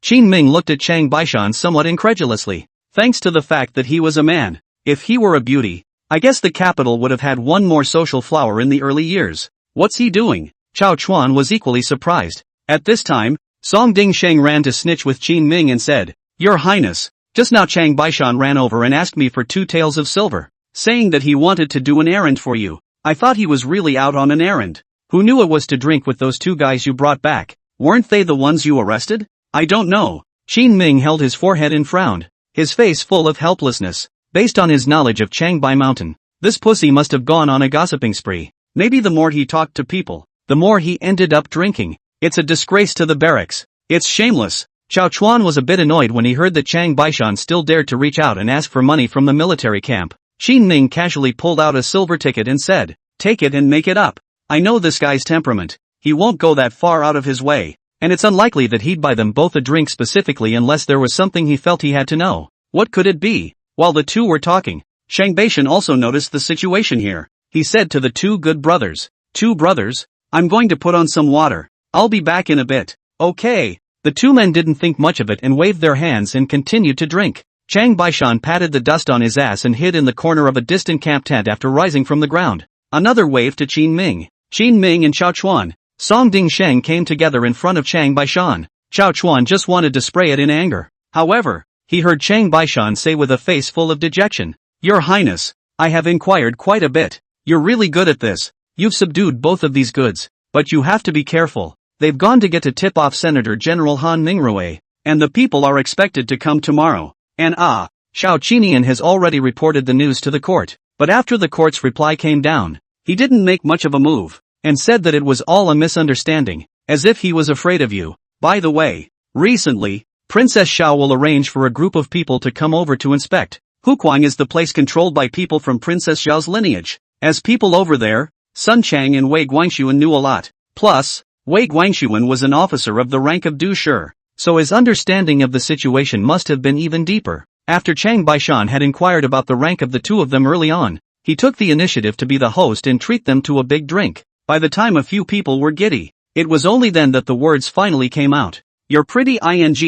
Qin Ming looked at Chang Baishan somewhat incredulously. Thanks to the fact that he was a man. If he were a beauty, I guess the capital would have had one more social flower in the early years. What's he doing? Chao Chuan was equally surprised. At this time, Song Dingsheng ran to snitch with Qin Ming and said, Your Highness, just now Chang Baishan ran over and asked me for 2 taels of silver, saying that he wanted to do an errand for you. I thought he was really out on an errand. Who knew it was to drink with those 2 guys you brought back? Weren't they the ones you arrested? I don't know. Qin Ming held his forehead and frowned, his face full of helplessness. Based on his knowledge of Changbai Mountain, this pussy must have gone on a gossiping spree. Maybe the more he talked to people, the more he ended up drinking. It's a disgrace to the barracks. It's shameless. Chao Chuan was a bit annoyed when he heard that Chang Baishan still dared to reach out and ask for money from the military camp. Qin Ming casually pulled out a silver ticket and said, Take it and make it up. I know this guy's temperament. He won't go that far out of his way, and it's unlikely that he'd buy them both a drink specifically unless there was something he felt he had to know. What could it be? While the two were talking, Shang Baishan also noticed the situation here. He said to the 2 good brothers, 2 brothers, I'm going to put on some water. I'll be back in a bit. Okay. The 2 men didn't think much of it and waved their hands and continued to drink. Chang Baishan patted the dust on his ass and hid in the corner of a distant camp tent after rising from the ground. Another wave to Qin Ming. Qin Ming and Chao Chuan, Song Dingsheng came together in front of Chang Baishan. Chao Chuan just wanted to spray it in anger. However, he heard Chang Baishan say with a face full of dejection, Your Highness, I have inquired quite a bit. You're really good at this. You've subdued both of these goods, but you have to be careful. They've gone to get to tip off Senator General Han Mingrui, and the people are expected to come tomorrow. And Xiao Qinian has already reported the news to the court, but after the court's reply came down, he didn't make much of a move, and said that it was all a misunderstanding, as if he was afraid of you. By the way, recently, Princess Xiao will arrange for a group of people to come over to inspect. Hukuang is the place controlled by people from Princess Xiao's lineage. As people over there, Sun Chang and Wei Guangxuan knew a lot. Plus, Wei Guangxuan was an officer of the rank of Du Shi, so his understanding of the situation must have been even deeper. After Chang Baishan had inquired about the rank of the 2 of them early on, he took the initiative to be the host and treat them to a big drink. By the time a few people were giddy, it was only then that the words finally came out. You're pretty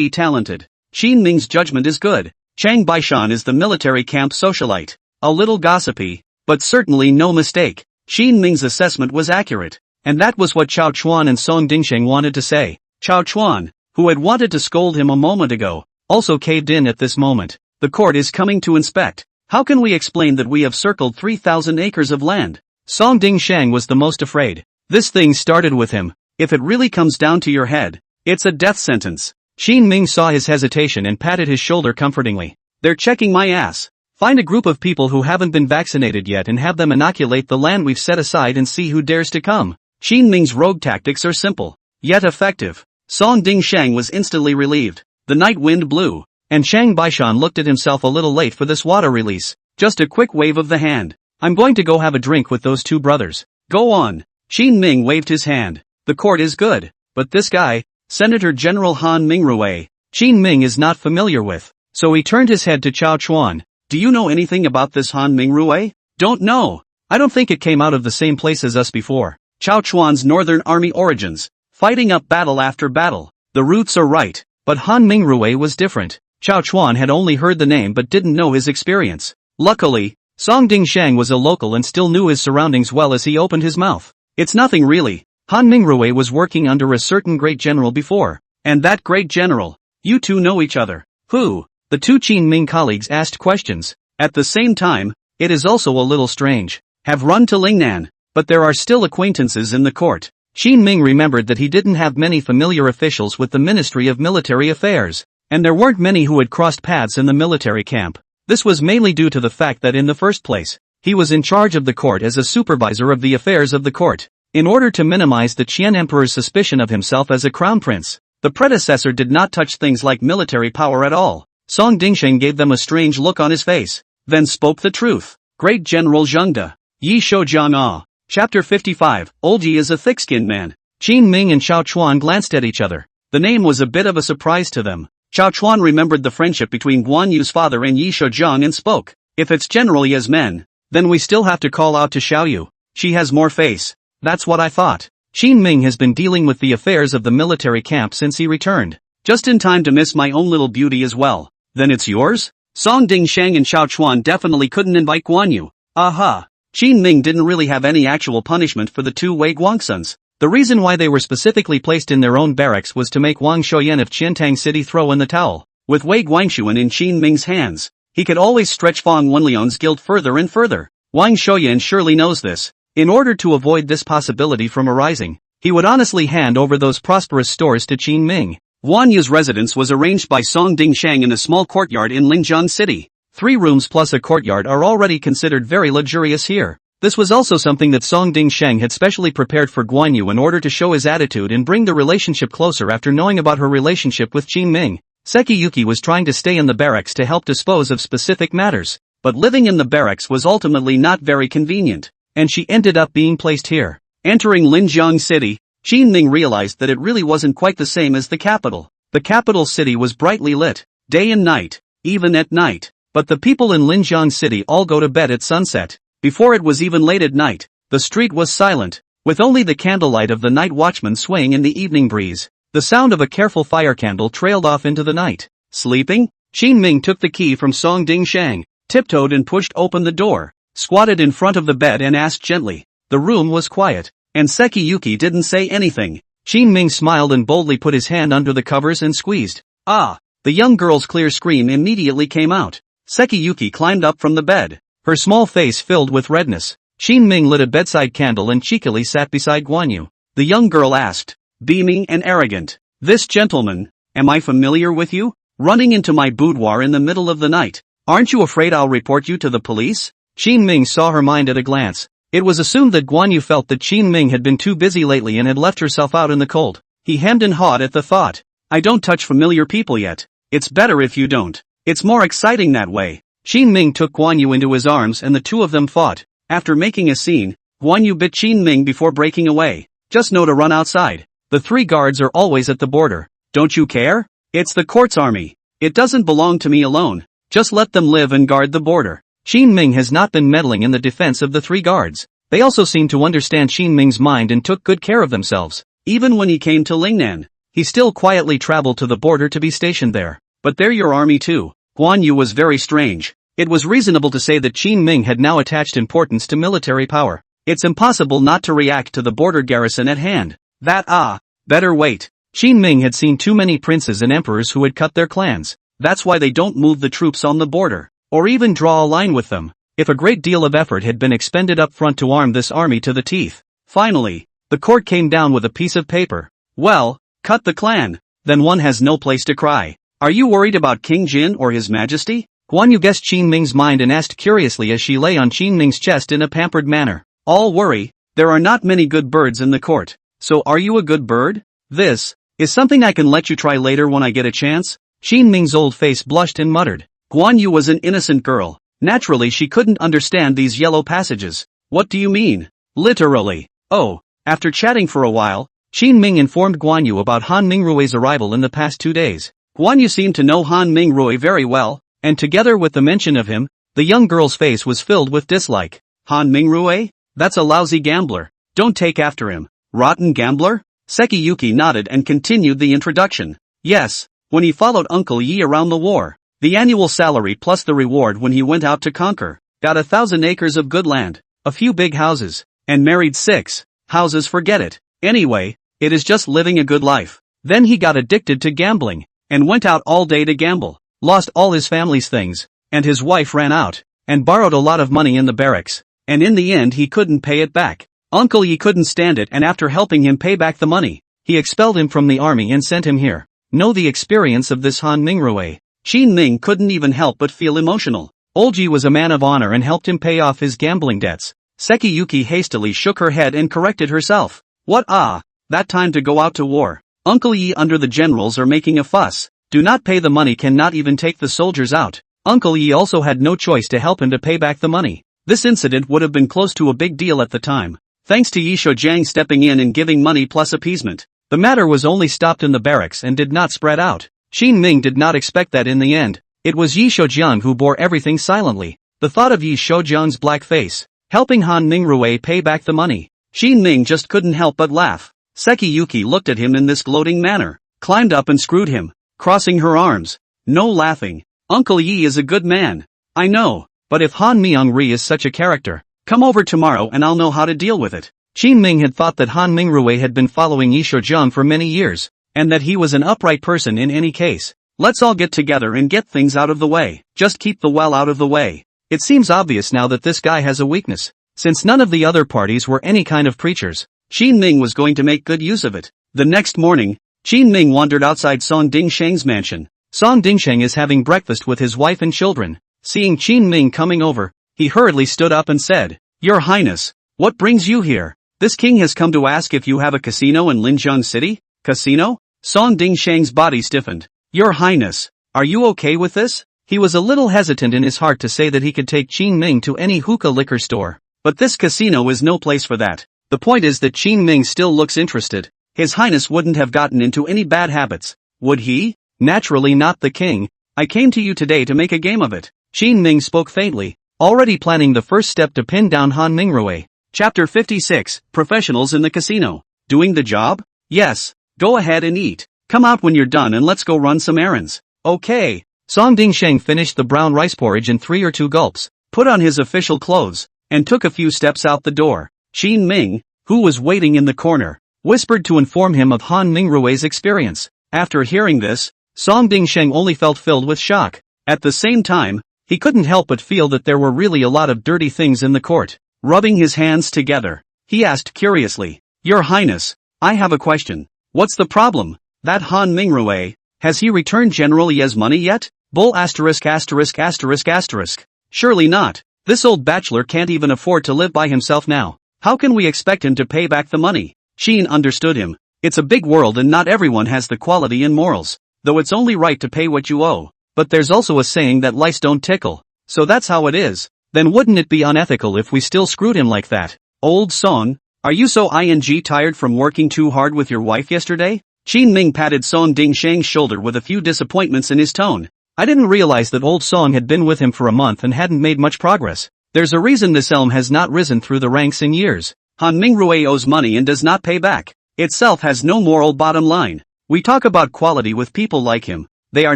talented. Qin Ming's judgment is good. Chang Baishan is the military camp socialite. A little gossipy, but certainly no mistake. Qin Ming's assessment was accurate. And that was what Chao Chuan and Song Dingsheng wanted to say. Chao Chuan, who had wanted to scold him a moment ago, also caved in at this moment. The court is coming to inspect. How can we explain that we have circled 3,000 acres of land? Song Dingsheng was the most afraid. This thing started with him. If it really comes down to your head, it's a death sentence. Qin Ming saw his hesitation and patted his shoulder comfortingly. They're checking my ass. Find a group of people who haven't been vaccinated yet and have them inoculate the land we've set aside and see who dares to come. Qin Ming's rogue tactics are simple, yet effective. Song Dingsheng was instantly relieved. The night wind blew, and Chang Baishan looked at himself a little late for this water release. Just a quick wave of the hand. I'm going to go have a drink with those 2 brothers. Go on. Qin Ming waved his hand. The court is good, but this guy, Senator General Han Mingrui, Qin Ming is not familiar with, so he turned his head to Chao Chuan. Do you know anything about this Han Mingrui? Don't know. I don't think it came out of the same place as us before. Chao Chuan's Northern Army origins, fighting up battle after battle. The roots are right, but Han Mingrui was different. Chao Chuan had only heard the name but didn't know his experience. Luckily, Song Dingshang was a local and still knew his surroundings well as he opened his mouth. It's nothing really. Han Mingrui was working under a certain great general before. And that great general. You two know each other. Who? The two Qin Ming colleagues asked questions. At the same time, it is also a little strange. Have run to Lingnan. But there are still acquaintances in the court. Qin Ming remembered that he didn't have many familiar officials with the Ministry of Military Affairs. And there weren't many who had crossed paths in the military camp. This was mainly due to the fact that in the first place, he was in charge of the court as a supervisor of the affairs of the court. In order to minimize the Qian Emperor's suspicion of himself as a crown prince, the predecessor did not touch things like military power at all. Song Dingsheng gave them a strange look on his face, then spoke the truth. Great General Zhengde. Yi Shoujiang Ah. Chapter 55, Old Yi is a thick-skinned man. Qin Ming and Chao Chuan glanced at each other. The name was a bit of a surprise to them. Chao Chuan remembered the friendship between Guan Yu's father and Yi Shoujiang and spoke. If it's General Yi's men, then we still have to call out to Xiao Yu. She has more face. That's what I thought. Qin Ming has been dealing with the affairs of the military camp since he returned. Just in time to miss my own little beauty as well. Then it's yours? Song Dingsheng and Chao Chuan definitely couldn't invite Guan Yu. Aha. Qin Ming didn't really have any actual punishment for the two Wei Guangsons. The reason why they were specifically placed in their own barracks was to make Wang Shouyan of Qiantang City throw in the towel. With Wei Guangshuan in Qin Ming's hands, he could always stretch Fang Wenlian's guilt further and further. Wang Shouyan surely knows this. In order to avoid this possibility from arising, he would honestly hand over those prosperous stores to Qin Ming. Guan Yu's residence was arranged by Song Dingshang in a small courtyard in Linjiang City. 3 rooms plus a courtyard are already considered very luxurious here. This was also something that Song Dingsheng had specially prepared for Guan Yu in order to show his attitude and bring the relationship closer after knowing about her relationship with Qin Ming. Sekiyuki was trying to stay in the barracks to help dispose of specific matters, but living in the barracks was ultimately not very convenient, and she ended up being placed here. Entering Linjiang City, Qin Ming realized that it really wasn't quite the same as the capital. The capital city was brightly lit, day and night, even at night, but the people in Linjiang City all go to bed at sunset. Before it was even late at night, the street was silent, with only the candlelight of the night watchman swaying in the evening breeze. The sound of a careful fire candle trailed off into the night. Sleeping? Qin Ming took the key from Song Dingshang, tiptoed and pushed open the door, squatted in front of the bed and asked gently. The room was quiet, and Sekiyuki didn't say anything. Qin Ming smiled and boldly put his hand under the covers and squeezed. Ah! The young girl's clear scream immediately came out. Sekiyuki climbed up from the bed, her small face filled with redness. Qin Ming lit a bedside candle and cheekily sat beside Guan Yu. The young girl asked, beaming and arrogant, "This gentleman, am I familiar with you? Running into my boudoir in the middle of the night. Aren't you afraid I'll report you to the police?" Qin Ming saw her mind at a glance. It was assumed that Guan Yu felt that Qin Ming had been too busy lately and had left herself out in the cold. He hemmed and hawed at the thought. "I don't touch familiar people yet. It's better if you don't. It's more exciting that way." Qin Ming took Guan Yu into his arms and the two of them fought. After making a scene, Guan Yu bit Qin Ming before breaking away. "Just know to run outside. The 3 guards are always at the border. Don't you care? It's the court's army. It doesn't belong to me alone. Just let them live and guard the border." Qin Ming has not been meddling in the defense of the 3 guards. They also seemed to understand Qin Ming's mind and took good care of themselves. Even when he came to Lingnan, he still quietly traveled to the border to be stationed there. But they're your army too. Guan Yu was very strange. It was reasonable to say that Qin Ming had now attached importance to military power. It's impossible not to react to the border garrison at hand. Better wait. Qin Ming had seen too many princes and emperors who had cut their clans. That's why they don't move the troops on the border, or even draw a line with them. If a great deal of effort had been expended up front to arm this army to the teeth. Finally, the court came down with a piece of paper. Well, cut the clan. Then one has no place to cry. Are you worried about King Jin or His Majesty? Guan Yu guessed Qin Ming's mind and asked curiously as she lay on Qin Ming's chest in a pampered manner. All worry, there are not many good birds in the court. So are you a good bird? This is something I can let you try later when I get a chance. Qin Ming's old face blushed and muttered. Guan Yu was an innocent girl. Naturally she couldn't understand these yellow passages. What do you mean? Literally. Oh, after chatting for a while, Qin Ming informed Guan Yu about Han Mingrui's arrival in the past 2 days. Guan Yu seemed to know Han Mingrui very well, and together with the mention of him, the young girl's face was filled with dislike. Han Mingrui? That's a lousy gambler. Don't take after him. Rotten gambler? Sekiyuki nodded and continued the introduction. Yes, when he followed Uncle Yi around the war. The annual salary plus the reward when he went out to conquer. Got 1,000 acres of good land, a few big houses, and married 6 houses. Forget it. Anyway, it is just living a good life. Then he got addicted to gambling, and went out all day to gamble, lost all his family's things, and his wife ran out, and borrowed a lot of money in the barracks, and in the end he couldn't pay it back. Uncle Yi couldn't stand it, and after helping him pay back the money, he expelled him from the army and sent him here. Know the experience of this Han Mingrue. Qin Ming couldn't even help but feel emotional. Old Ji was a man of honor and helped him pay off his gambling debts. Sekiyuki hastily shook her head and corrected herself. What that time to go out to war. Uncle Yi under the generals are making a fuss. Do not pay the money, cannot even take the soldiers out. Uncle Yi also had no choice to help him to pay back the money. This incident would have been close to a big deal at the time. Thanks to Yi Shoujiang stepping in and giving money plus appeasement, the matter was only stopped in the barracks and did not spread out. Qin Ming did not expect that in the end. It was Yi Shoujiang who bore everything silently. The thought of Yi Shoujiang's black face, helping Han Mingrue pay back the money, Qin Ming just couldn't help but laugh. Sekiyuki looked at him in this gloating manner, climbed up and screwed him, crossing her arms. No laughing. Uncle Yi is a good man. I know, but if Han Myung-ri is such a character, come over tomorrow and I'll know how to deal with it. Qin Ming had thought that Han Mingrue had been following Yi Shoujiang for many years, and that he was an upright person in any case. Let's all get together and get things out of the way. Just keep the well out of the way. It seems obvious now that this guy has a weakness. Since none of the other parties were any kind of preachers, Qin Ming was going to make good use of it. The next morning, Qin Ming wandered outside Song Dingsheng's mansion. Song Dingsheng is having breakfast with his wife and children. Seeing Qin Ming coming over, he hurriedly stood up and said, Your Highness, what brings you here? This king has come to ask if you have a casino in Linjiang City? Casino? Song Dingsheng's body stiffened. Your Highness, are you okay with this? He was a little hesitant in his heart to say that he could take Qin Ming to any hookah liquor store. But this casino is no place for that. The point is that Qin Ming still looks interested. His Highness wouldn't have gotten into any bad habits, would he? Naturally not, the king. I came to you today to make a game of it. Qin Ming spoke faintly, already planning the first step to pin down Han Mingrue. Chapter 56, Professionals in the Casino. Doing the job? Yes. Go ahead and eat. Come out when you're done and let's go run some errands. Okay. Song Dingsheng finished the brown rice porridge in 3 or 2 gulps, put on his official clothes, and took a few steps out the door. Qin Ming, who was waiting in the corner, whispered to inform him of Han Mingrue's experience. After hearing this, Song Dingsheng only felt filled with shock. At the same time, he couldn't help but feel that there were really a lot of dirty things in the court. Rubbing his hands together, he asked curiously, Your Highness, I have a question. What's the problem? That Han Mingrue, has he returned General Ye's money yet? Bull asterisk asterisk asterisk asterisk. Surely not. This old bachelor can't even afford to live by himself now. How can we expect him to pay back the money? Qin understood him. It's a big world and not everyone has the quality and morals, though it's only right to pay what you owe. But there's also a saying that lice don't tickle. So that's how it is. Then wouldn't it be unethical if we still screwed him like that? Old Song, are you so tired from working too hard with your wife yesterday? Qin Ming patted Song Dingsheng's shoulder with a few disappointments in his tone. I didn't realize that old Song had been with him for a month and hadn't made much progress. There's a reason this elm has not risen through the ranks in years. Han Mingrue owes money and does not pay back. Itself has no moral bottom line. We talk about quality with people like him. They are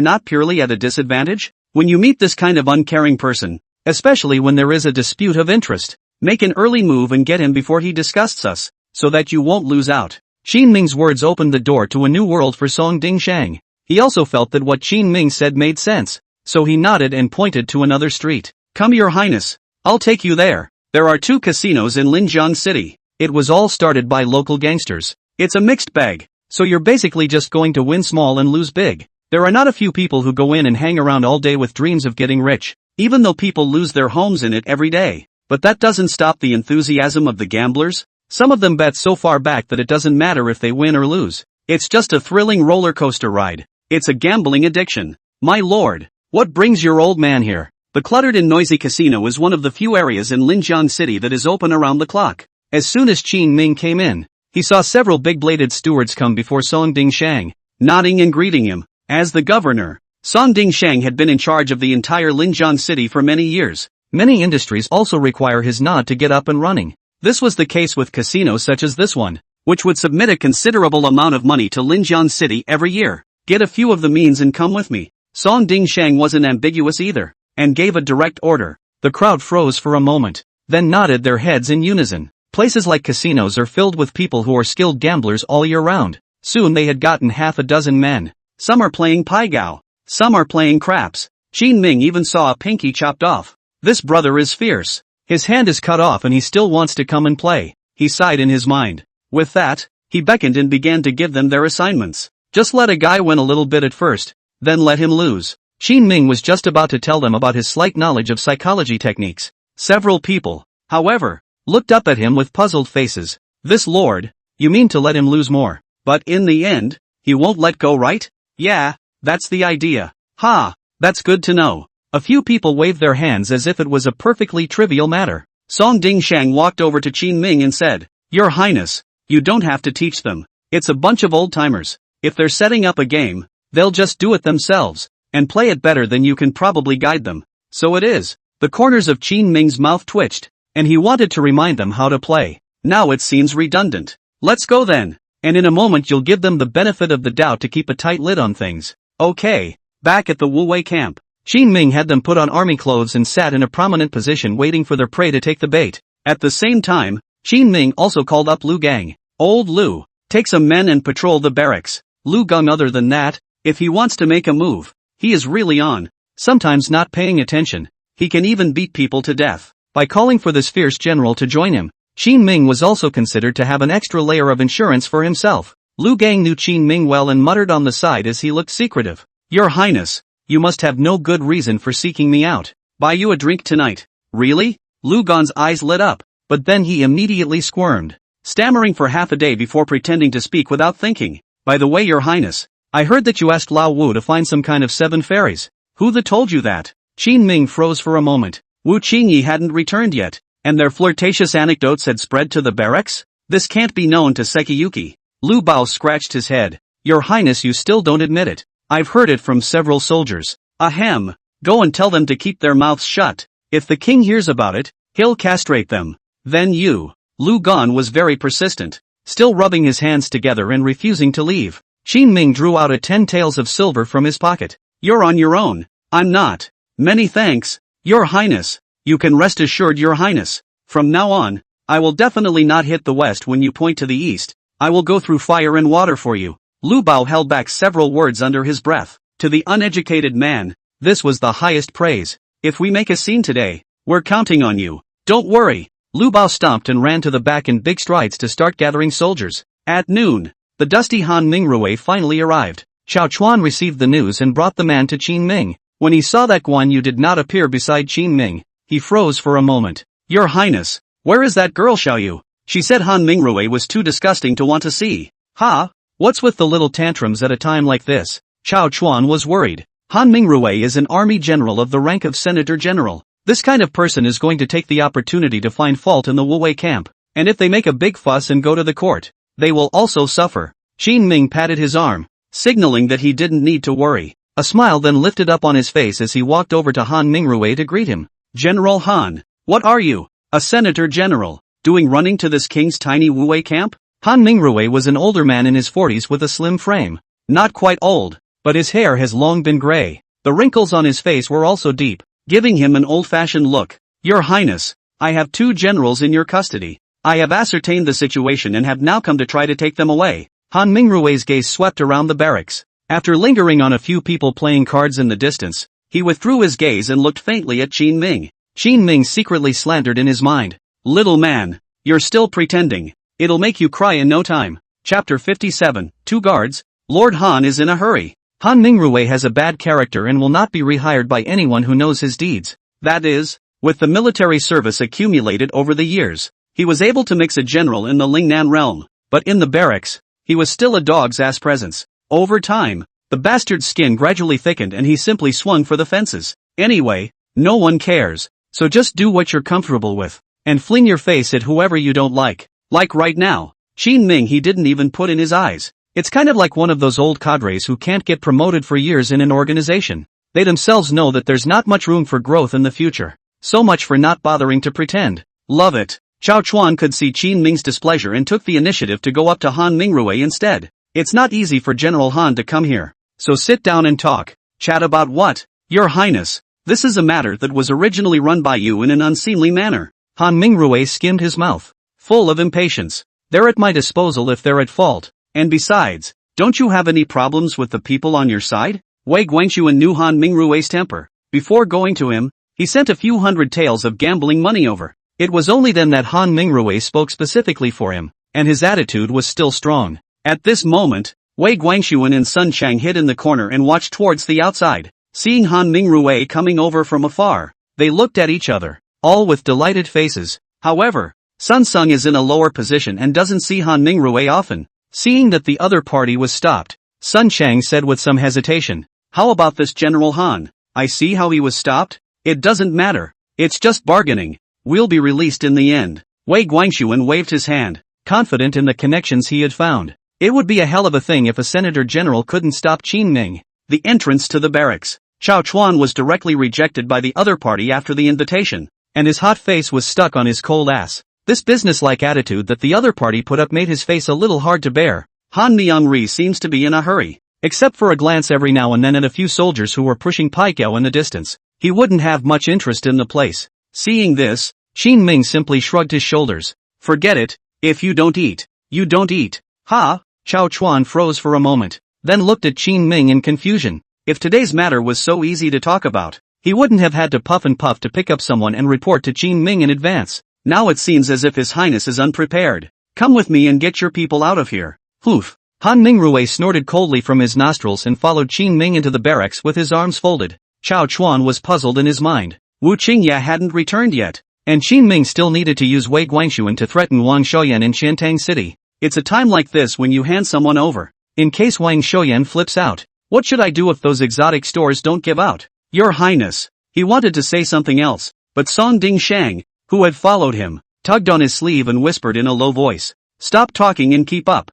not purely at a disadvantage? When you meet this kind of uncaring person, especially when there is a dispute of interest, make an early move and get him before he disgusts us, so that you won't lose out. Qin Ming's words opened the door to a new world for Song Dingsheng. He also felt that what Qin Ming said made sense, so he nodded and pointed to another street. Come, Your Highness. I'll take you there. There are 2 casinos in Linjiang City. It was all started by local gangsters. It's a mixed bag, so you're basically just going to win small and lose big. There are not a few people who go in and hang around all day with dreams of getting rich, even though people lose their homes in it every day. But that doesn't stop the enthusiasm of the gamblers. Some of them bet so far back that it doesn't matter if they win or lose. It's just a thrilling roller coaster ride. It's a gambling addiction. My lord, what brings your old man here? The cluttered and noisy casino is one of the few areas in Linjiang City that is open around the clock. As soon as Qin Ming came in, he saw several big-bladed stewards come before Song Dingsheng, nodding and greeting him. As the governor, Song Dingsheng had been in charge of the entire Linjiang City for many years. Many industries also require his nod to get up and running. This was the case with casinos such as this one, which would submit a considerable amount of money to Linjiang City every year. Get a few of the means and come with me. Song Ding Shang wasn't ambiguous either, and gave a direct order. The crowd froze for a moment, then nodded their heads in unison. Places like casinos are filled with people who are skilled gamblers all year round. Soon they had gotten half a dozen men. Some are playing pai gao. Some are playing craps. Qin Ming even saw a pinky chopped off. This brother is fierce. His hand is cut off and he still wants to come and play. He sighed in his mind. With that, he beckoned and began to give them their assignments. Just let a guy win a little bit at first, then let him lose. Qin Ming was just about to tell them about his slight knowledge of psychology techniques. Several people, however, looked up at him with puzzled faces. This lord, you mean to let him lose more? But in the end, he won't let go, right? Yeah, that's the idea. Ha, that's good to know. A few people waved their hands as if it was a perfectly trivial matter. Song Ding Shang walked over to Qin Ming and said, Your Highness, you don't have to teach them. It's a bunch of old-timers. If they're setting up a game, they'll just do it themselves, and play it better than you can probably guide them. So it is. The corners of Qin Ming's mouth twitched, and he wanted to remind them how to play. Now it seems redundant. Let's go then. And in a moment you'll give them the benefit of the doubt to keep a tight lid on things. Okay. Back at the Wu Wei camp, Qin Ming had them put on army clothes and sat in a prominent position waiting for their prey to take the bait. At the same time, Qin Ming also called up Lu Gang. Old Lu, take some men and patrol the barracks. Lu Gang, other than that, if he wants to make a move, he is really on. Sometimes not paying attention, he can even beat people to death. By calling for this fierce general to join him, Qin Ming was also considered to have an extra layer of insurance for himself. Lu Gang knew Qin Ming well and muttered on the side as he looked secretive. Your Highness, you must have no good reason for seeking me out. Buy you a drink tonight. Really? Lu Gan's eyes lit up, but then he immediately squirmed, stammering for half a day before pretending to speak without thinking. By the way, Your Highness, I heard that you asked Lao Wu to find some kind of 7 fairies. Who the told you that? Qin Ming froze for a moment. Wu Qingyi hadn't returned yet, and their flirtatious anecdotes had spread to the barracks? This can't be known to Sekiyuki. Lu Bao scratched his head. Your Highness, you still don't admit it. I've heard it from several soldiers. Ahem. Go and tell them to keep their mouths shut. If the king hears about it, he'll castrate them. Then you. Lu Gan was very persistent, still rubbing his hands together and refusing to leave. Qin Ming drew out a 10 taels of silver from his pocket. You're on your own. I'm not. Many thanks, Your Highness. You can rest assured, Your Highness. From now on, I will definitely not hit the west when you point to the east. I will go through fire and water for you. Lu Bao held back several words under his breath. To the uneducated man, this was the highest praise. If we make a scene today, we're counting on you. Don't worry. Lu Bao stomped and ran to the back in big strides to start gathering soldiers. At noon, the dusty Han Mingrui finally arrived. Xiao Chuan received the news and brought the man to Qin Ming. When he saw that Guan Yu did not appear beside Qin Ming, he froze for a moment. Your Highness, where is that girl Xiao Yu? She said Han Mingrui was too disgusting to want to see. Ha? What's with the little tantrums at a time like this? Xiao Chuan was worried. Han Mingrui is an army general of the rank of Senator General. This kind of person is going to take the opportunity to find fault in the Wu Wei camp, and if they make a big fuss and go to the court, they will also suffer. Qin Ming patted his arm, signaling that he didn't need to worry. A smile then lifted up on his face as he walked over to Han Mingrui to greet him. General Han, what are you? A Senator General, doing running to this king's tiny Wu Wei camp? Han Mingrui was an older man in his 40s with a slim frame. Not quite old, but his hair has long been gray. The wrinkles on his face were also deep, giving him an old-fashioned look. Your Highness, I have 2 generals in your custody. I have ascertained the situation and have now come to try to take them away. Han Mingrui's gaze swept around the barracks. After lingering on a few people playing cards in the distance, he withdrew his gaze and looked faintly at Qin Ming. Qin Ming secretly slandered in his mind. Little man, you're still pretending. It'll make you cry in no time. Chapter 57, 2 guards. Lord Han is in a hurry. Han Mingrui has a bad character and will not be rehired by anyone who knows his deeds. That is, with the military service accumulated over the years, he was able to mix a general in the Lingnan realm, but in the barracks, he was still a dog's ass presence. Over time, the bastard's skin gradually thickened and he simply swung for the fences. Anyway, no one cares, so just do what you're comfortable with, and fling your face at whoever you don't like. Like right now, Qin Ming he didn't even put in his eyes. It's kind of like one of those old cadres who can't get promoted for years in an organization. They themselves know that there's not much room for growth in the future. So much for not bothering to pretend. Love it. Xiao Chuan could see Qin Ming's displeasure and took the initiative to go up to Han Mingrui instead. It's not easy for General Han to come here, So sit down and talk. Chat about what? Your Highness. This is a matter that was originally run by you in an unseemly manner. Han Mingrue skimmed his mouth, full of impatience. They're at my disposal if they're at fault. And besides, don't you have any problems with the people on your side? Wei Guangxuan knew Han Mingrue's temper. Before going to him, he sent a few hundred taels of gambling money over. It was only then that Han Mingrue spoke specifically for him, and his attitude was still strong. At this moment, Wei Guangxuan and Sun Chang hid in the corner and watched towards the outside. Seeing Han Mingrue coming over from afar, they looked at each other, all with delighted faces. However, Sun Sung is in a lower position and doesn't see Han Mingrue often. Seeing that the other party was stopped, Sun Chang said with some hesitation, "How about this General Han? I see how he was stopped. It doesn't matter. It's just bargaining. We'll be released in the end." Wei Guangxuan waved his hand, confident in the connections he had found. It would be a hell of a thing if a Senator General couldn't stop Qin Ming. The entrance to the barracks. Chao Chuan was directly rejected by the other party after the invitation, and his hot face was stuck on his cold ass. This businesslike attitude that the other party put up made his face a little hard to bear. Han Myung-ri seems to be in a hurry. Except for a glance every now and then at a few soldiers who were pushing Paikiao in the distance, he wouldn't have much interest in the place. Seeing this, Qin Ming simply shrugged his shoulders. "Forget it, if you don't eat, you don't eat." Ha! Chao Chuan froze for a moment, then looked at Qin Ming in confusion. If today's matter was so easy to talk about, he wouldn't have had to puff and puff to pick up someone and report to Qin Ming in advance. Now it seems as if His Highness is unprepared. "Come with me and get your people out of here." Hoof! Han Mingrue snorted coldly from his nostrils and followed Qin Ming into the barracks with his arms folded. Chao Chuan was puzzled in his mind. Wu Qingya hadn't returned yet, and Qin Ming still needed to use Wei Guangxuan to threaten Wang Shoyan in Qiantang City. It's a time like this when you hand someone over, in case Wang Shoyan flips out. What should I do if those exotic stores don't give out? Your Highness. He wanted to say something else, but Song Ding Shang, who had followed him, tugged on his sleeve and whispered in a low voice, "Stop talking and keep up."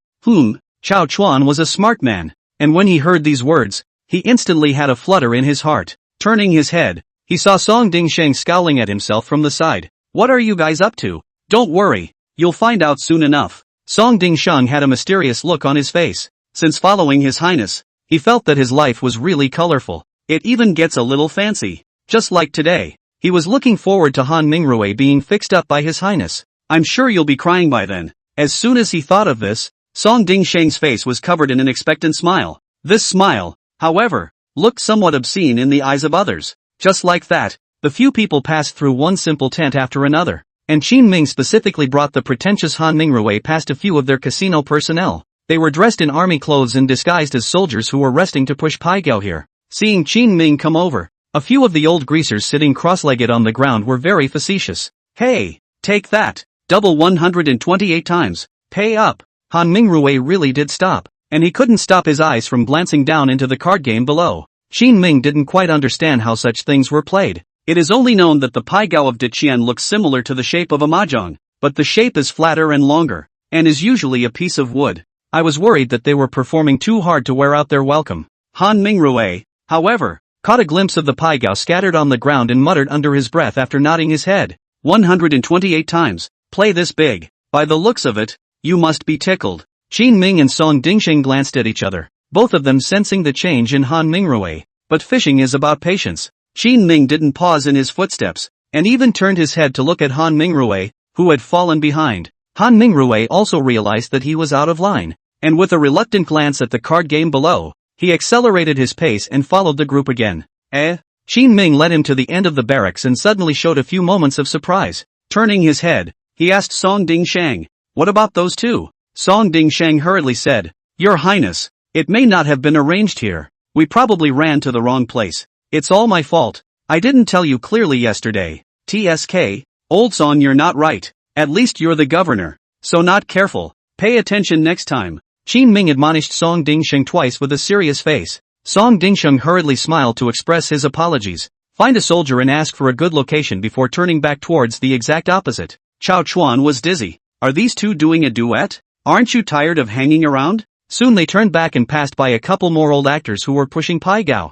Chao Chuan was a smart man, and when he heard these words, he instantly had a flutter in his heart. Turning his head, he saw Song Ding Shang scowling at himself from the side. "What are you guys up to?" "Don't worry, you'll find out soon enough." Song Ding Shang had a mysterious look on his face. Since following His Highness, he felt that his life was really colorful. It even gets a little fancy. Just like today, he was looking forward to Han Mingrue being fixed up by His Highness. "I'm sure you'll be crying by then." As soon as he thought of this, Song Ding Shang's face was covered in an expectant smile. This smile, however, looked somewhat obscene in the eyes of others. Just like that, the few people passed through one simple tent after another, and Qin Ming specifically brought the pretentious Han Mingrue past a few of their casino personnel. They were dressed in army clothes and disguised as soldiers who were resting to push Paikiao here. Seeing Qin Ming come over, a few of the old greasers sitting cross-legged on the ground were very facetious. "Hey, take that, double 128 times, pay up." Han Mingrue really did stop, and he couldn't stop his eyes from glancing down into the card game below. Qin Ming didn't quite understand how such things were played. It is only known that the Paikiao of Diqian looks similar to the shape of a mahjong, but the shape is flatter and longer, and is usually a piece of wood. I was worried that they were performing too hard to wear out their welcome. Han Mingrue, however, caught a glimpse of the Paikiao scattered on the ground and muttered under his breath after nodding his head. 128 times, play this big. By the looks of it, you must be tickled. Qin Ming and Song Dingsheng glanced at each other, both of them sensing the change in Han Mingrue. But fishing is about patience. Qin Ming didn't pause in his footsteps, and even turned his head to look at Han Mingrue, who had fallen behind. Han Mingrue also realized that he was out of line, and with a reluctant glance at the card game below, he accelerated his pace and followed the group again. Qin Ming led him to the end of the barracks and suddenly showed a few moments of surprise. Turning his head, he asked Song Dingsheng, "What about those two?" Song Dingsheng hurriedly said, "Your Highness, it may not have been arranged here. We probably ran to the wrong place. It's all my fault. I didn't tell you clearly yesterday." "TSK, old Song, you're not right. At least you're the governor, so not careful. Pay attention next time." Qin Ming admonished Song Dingsheng twice with a serious face. Song Dingsheng hurriedly smiled to express his apologies. Find a soldier and ask for a good location before turning back towards the exact opposite. Chao Chuan was dizzy. Are these two doing a duet? Aren't you tired of hanging around? Soon they turned back and passed by a couple more old actors who were pushing Paikiao.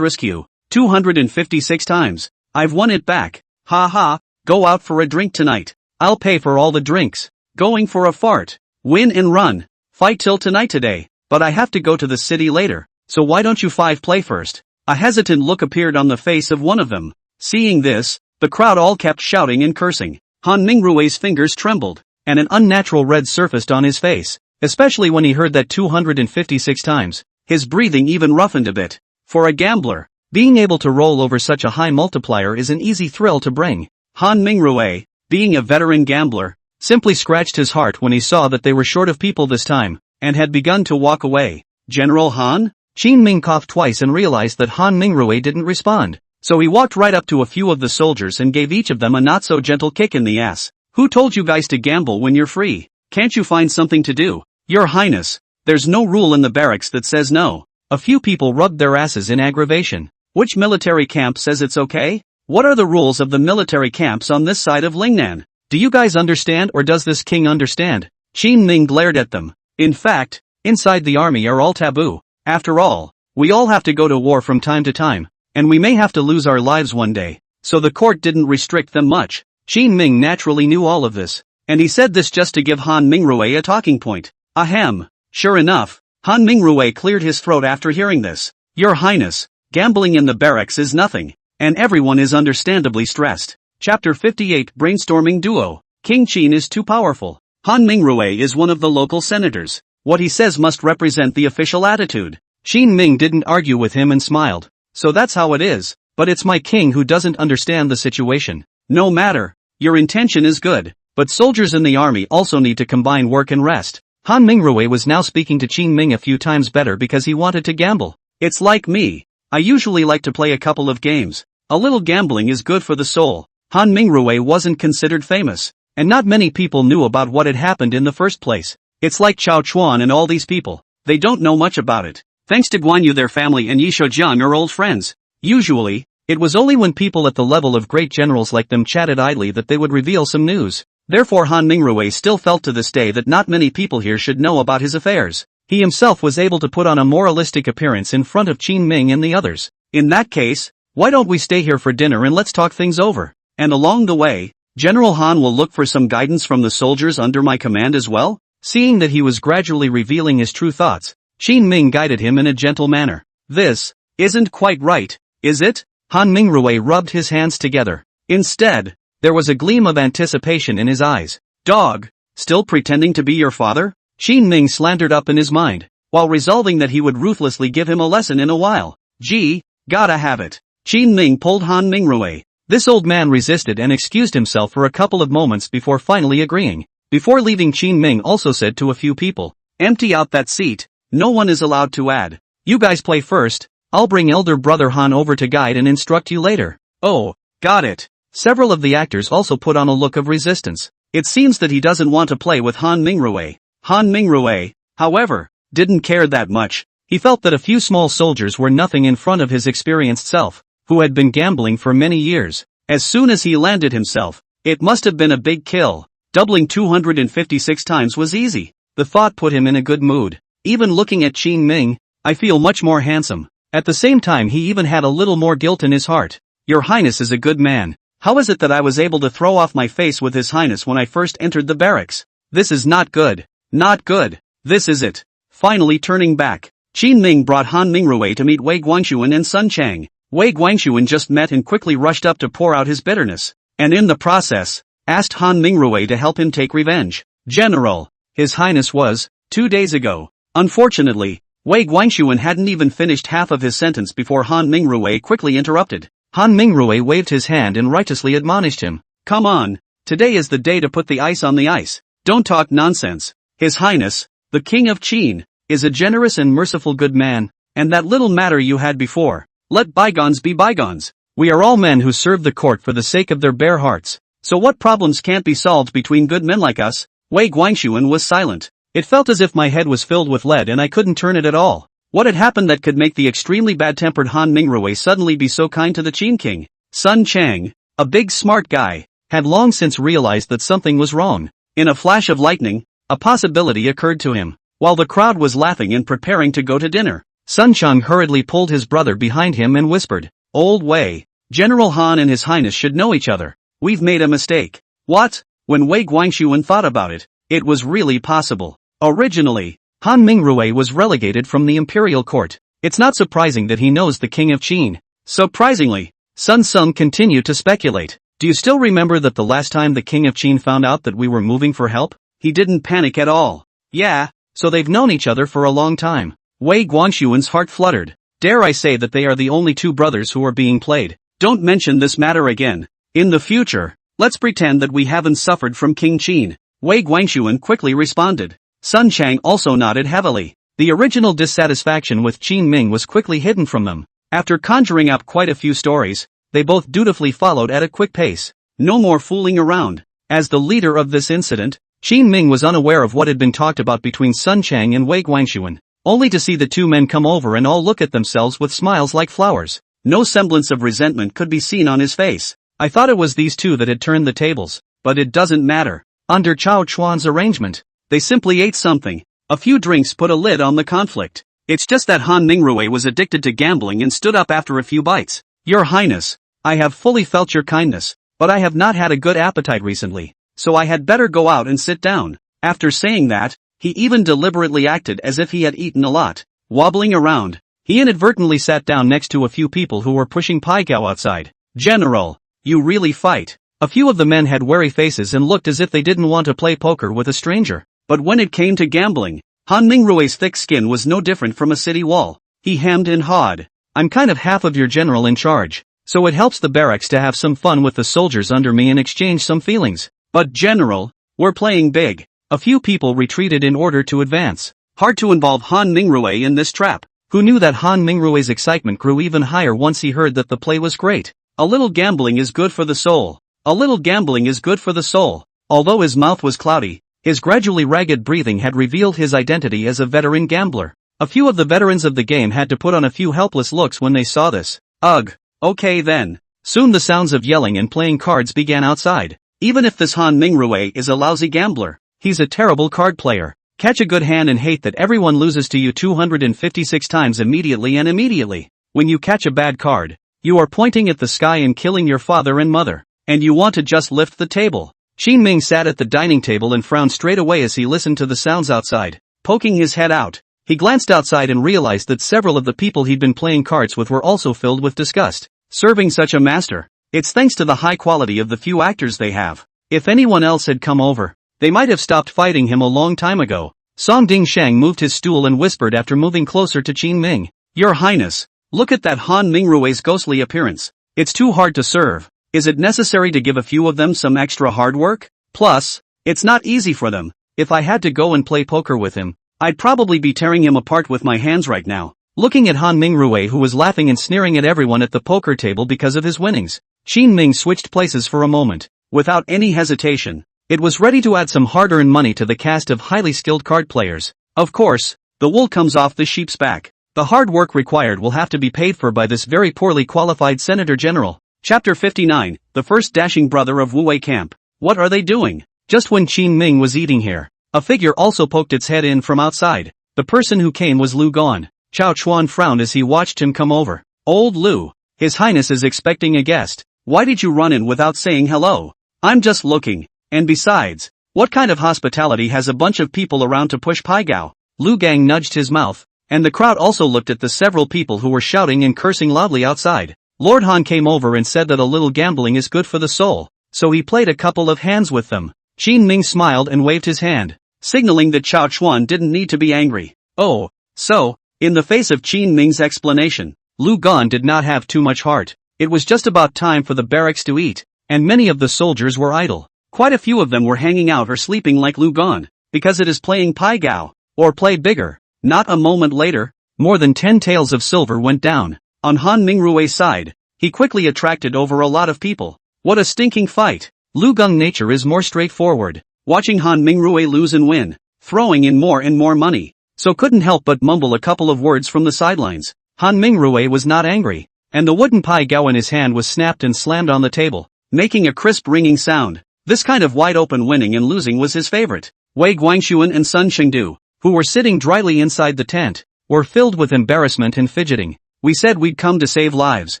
Q. 256 times. I've won it back. Ha ha, go out for a drink tonight. I'll pay for all the drinks. Going for a fart. Win and run. Fight till tonight today. but I have to go to the city later, so why don't you five play first? A hesitant look appeared on the face of one of them. Seeing this, the crowd all kept shouting and cursing. Han Mingrui's fingers trembled, and an unnatural red surfaced on his face, especially when he heard that 256 times. His breathing even roughened a bit. For a gambler, being able to roll over such a high multiplier is an easy thrill to bring. Han Mingrui, being a veteran gambler, simply scratched his heart when he saw that they were short of people this time, and had begun to walk away. General Han? Qin Ming coughed twice and realized that Han Mingrui didn't respond, so he walked right up to a few of the soldiers and gave each of them a not-so-gentle kick in the ass. Who told you guys to gamble when you're free? Can't you find something to do? Your Highness, there's no rule in the barracks that says no. A few people rubbed their asses in aggravation. Which military camp says it's okay? What are the rules of the military camps on this side of Lingnan? Do you guys understand, or does this king understand? Qin Ming glared at them. In fact, inside the army are all taboo. After all, we all have to go to war from time to time, and we may have to lose our lives one day, so the court didn't restrict them much. Qin Ming naturally knew all of this, and he said this just to give Han Mingrui a talking point. Ahem. Sure enough, Han Mingrui cleared his throat after hearing this. Your Highness, gambling in the barracks is nothing, and everyone is understandably stressed. Chapter 58 Brainstorming Duo. King Qin is too powerful. Han Mingrui is one of the local senators. What he says must represent the official attitude. Qin Ming didn't argue with him and smiled. So that's how it is, but it's my king who doesn't understand the situation. No matter, your intention is good, but soldiers in the army also need to combine work and rest. Han Mingrui was now speaking to Qin Ming a few times better because he wanted to gamble. It's like me. I usually like to play a couple of games. A little gambling is good for the soul. Han Mingrui wasn't considered famous, and not many people knew about what had happened in the first place. It's like Chao Chuan and all these people. They don't know much about it. Thanks to Guan Yu, their family and Yi Shoujiang are old friends. Usually, it was only when people at the level of great generals like them chatted idly that they would reveal some news. Therefore Han Mingrui still felt to this day that not many people here should know about his affairs. He himself was able to put on a moralistic appearance in front of Qin Ming and the others. In that case, why don't we stay here for dinner and let's talk things over? And along the way, General Han will look for some guidance from the soldiers under my command as well? Seeing that he was gradually revealing his true thoughts, Qin Ming guided him in a gentle manner. This isn't quite right, is it? Han Mingrui rubbed his hands together. Instead, there was a gleam of anticipation in his eyes. Dog, still pretending to be your father? Qin Ming slandered up in his mind, while resolving that he would ruthlessly give him a lesson in a while. Gee, gotta have it. Qin Ming pulled Han Mingrui. This old man resisted and excused himself for a couple of moments before finally agreeing. Before leaving, Qin Ming also said to a few people, empty out that seat, no one is allowed to add. You guys play first, I'll bring elder brother Han over to guide and instruct you later. Oh, got it. Several of the actors also put on a look of resistance. It seems that he doesn't want to play with Han Mingrui. Han Mingrui, however, didn't care that much. He felt that a few small soldiers were nothing in front of his experienced self, who had been gambling for many years. As soon as he landed himself, it must have been a big kill. Doubling 256 times was easy. The thought put him in a good mood. Even looking at Qin Ming, I feel much more handsome. At the same time he even had a little more guilt in his heart. Your Highness is a good man. How is it that I was able to throw off my face with His Highness when I first entered the barracks? This is not good. Not good. This is it. Finally turning back, Qin Ming brought Han Mingrui to meet Wei Guangxuan and Sun Chang. Wei Guangxuan just met and quickly rushed up to pour out his bitterness, and in the process, asked Han Mingrui to help him take revenge. General, His Highness was, 2 days ago. Unfortunately, Wei Guangxuan hadn't even finished half of his sentence before Han Mingrui quickly interrupted. Han Mingrui waved his hand and righteously admonished him. Come on, today is the day to put the ice on the ice. Don't talk nonsense. His Highness, the King of Qin, is a generous and merciful good man, and that little matter you had before, let bygones be bygones. We are all men who serve the court for the sake of their bare hearts, so what problems can't be solved between good men like us? Wei Guangxuan was silent. It felt as if my head was filled with lead and I couldn't turn it at all. What had happened that could make the extremely bad-tempered Han Mingrui suddenly be so kind to the Qin King? Sun Chang, a big smart guy, had long since realized that something was wrong. In a flash of lightning, a possibility occurred to him. While the crowd was laughing and preparing to go to dinner, Sun Chang hurriedly pulled his brother behind him and whispered, Old Wei, General Han and His Highness should know each other. We've made a mistake. What? When Wei Guangxuan thought about it, it was really possible. Originally, Han Mingrui was relegated from the imperial court. It's not surprising that he knows the king of Qin. Surprisingly, Sun Sung continued to speculate. Do you still remember that the last time the king of Qin found out that we were moving for help? He didn't panic at all. Yeah, so they've known each other for a long time. Wei Guangxuan's heart fluttered. Dare I say that they are the only two brothers who are being played. Don't mention this matter again. In the future, let's pretend that we haven't suffered from King Qin. Wei Guangxuan quickly responded. Sun Chang also nodded heavily. The original dissatisfaction with Qin Ming was quickly hidden from them. After conjuring up quite a few stories, they both dutifully followed at a quick pace. No more fooling around. As the leader of this incident, Qin Ming was unaware of what had been talked about between Sun Chang and Wei Guangxuan, only to see the two men come over and all look at themselves with smiles like flowers. No semblance of resentment could be seen on his face. I thought it was these two that had turned the tables, but it doesn't matter. Under Chao Chuan's arrangement, they simply ate something. A few drinks put a lid on the conflict. It's just that Han Mingrui was addicted to gambling and stood up after a few bites. Your Highness, I have fully felt your kindness, but I have not had a good appetite recently, so I had better go out and sit down. After saying that, he even deliberately acted as if he had eaten a lot. Wobbling around, he inadvertently sat down next to a few people who were pushing Pai Gao outside. General, you really fight. A few of the men had wary faces and looked as if they didn't want to play poker with a stranger. But when it came to gambling, Han Mingrui's thick skin was no different from a city wall. He hemmed and hawed. I'm kind of half of your general in charge, so it helps the barracks to have some fun with the soldiers under me and exchange some feelings. But General, we're playing big. A few people retreated in order to advance. Hard to involve Han Mingrui in this trap. Who knew that Han Mingrui's excitement grew even higher once he heard that the play was great. A little gambling is good for the soul. A little gambling is good for the soul. Although his mouth was cloudy, his gradually ragged breathing had revealed his identity as a veteran gambler. A few of the veterans of the game had to put on a few helpless looks when they saw this. Ugh. Okay then. Soon the sounds of yelling and playing cards began outside. Even if this Han Mingrui is a lousy gambler, he's a terrible card player. Catch a good hand and hate that everyone loses to you 256 times immediately and immediately. When you catch a bad card, you are pointing at the sky and killing your father and mother, and you want to just lift the table. Qin Ming sat at the dining table and frowned straight away as he listened to the sounds outside. Poking his head out, he glanced outside and realized that several of the people he'd been playing cards with were also filled with disgust. Serving such a master, it's thanks to the high quality of the few actors they have. If anyone else had come over, they might have stopped fighting him a long time ago. Song Dingshang moved his stool and whispered after moving closer to Qin Ming. Your Highness, look at that Han Mingrui's ghostly appearance. It's too hard to serve. Is it necessary to give a few of them some extra hard work? Plus, it's not easy for them. If I had to go and play poker with him, I'd probably be tearing him apart with my hands right now. Looking at Han Mingrui, who was laughing and sneering at everyone at the poker table because of his winnings, Qin Ming switched places for a moment. Without any hesitation, it was ready to add some hard-earned money to the cast of highly skilled card players. Of course, the wool comes off the sheep's back. The hard work required will have to be paid for by this very poorly qualified Senator General. Chapter 59, the first dashing brother of Wu Wei camp. What are they doing? Just when Qin Ming was eating here, a figure also poked its head in from outside. The person who came was Lu Gon. Chao Chuan frowned as he watched him come over. Old Lu, His Highness is expecting a guest. Why did you run in without saying hello? I'm just looking. And besides, what kind of hospitality has a bunch of people around to push Pai Gao? Lu Gang nudged his mouth, and the crowd also looked at the several people who were shouting and cursing loudly outside. Lord Han came over and said that a little gambling is good for the soul, so he played a couple of hands with them. Qin Ming smiled and waved his hand, signaling that Chao Chuan didn't need to be angry. Oh, so, in the face of Qin Ming's explanation, Lu Gon did not have too much heart. It was just about time for the barracks to eat, and many of the soldiers were idle. Quite a few of them were hanging out or sleeping like Lu Gon, because it is playing Pai Gao, or play bigger. Not a moment later, more than 10 taels of silver went down. On Han Mingrui's side, he quickly attracted over a lot of people. What a stinking fight. Lu Gong nature is more straightforward, watching Han Mingrui lose and win, throwing in more and more money, so couldn't help but mumble a couple of words from the sidelines. Han Mingrui was not angry, and the wooden Pai Gao in his hand was snapped and slammed on the table, making a crisp ringing sound. This kind of wide-open winning and losing was his favorite. Wei Guangxuan and Sun Chengdu, who were sitting dryly inside the tent, were filled with embarrassment and fidgeting. We said we'd come to save lives.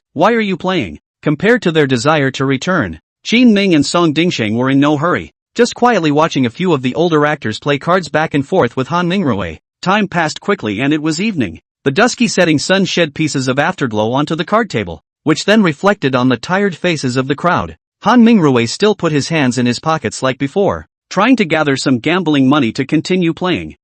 Why are you playing? Compared to their desire to return, Qin Ming and Song Dingsheng were in no hurry, just quietly watching a few of the older actors play cards back and forth with Han Mingrui. Time passed quickly and it was evening. The dusky setting sun shed pieces of afterglow onto the card table, which then reflected on the tired faces of the crowd. Han Mingrui still put his hands in his pockets like before, trying to gather some gambling money to continue playing.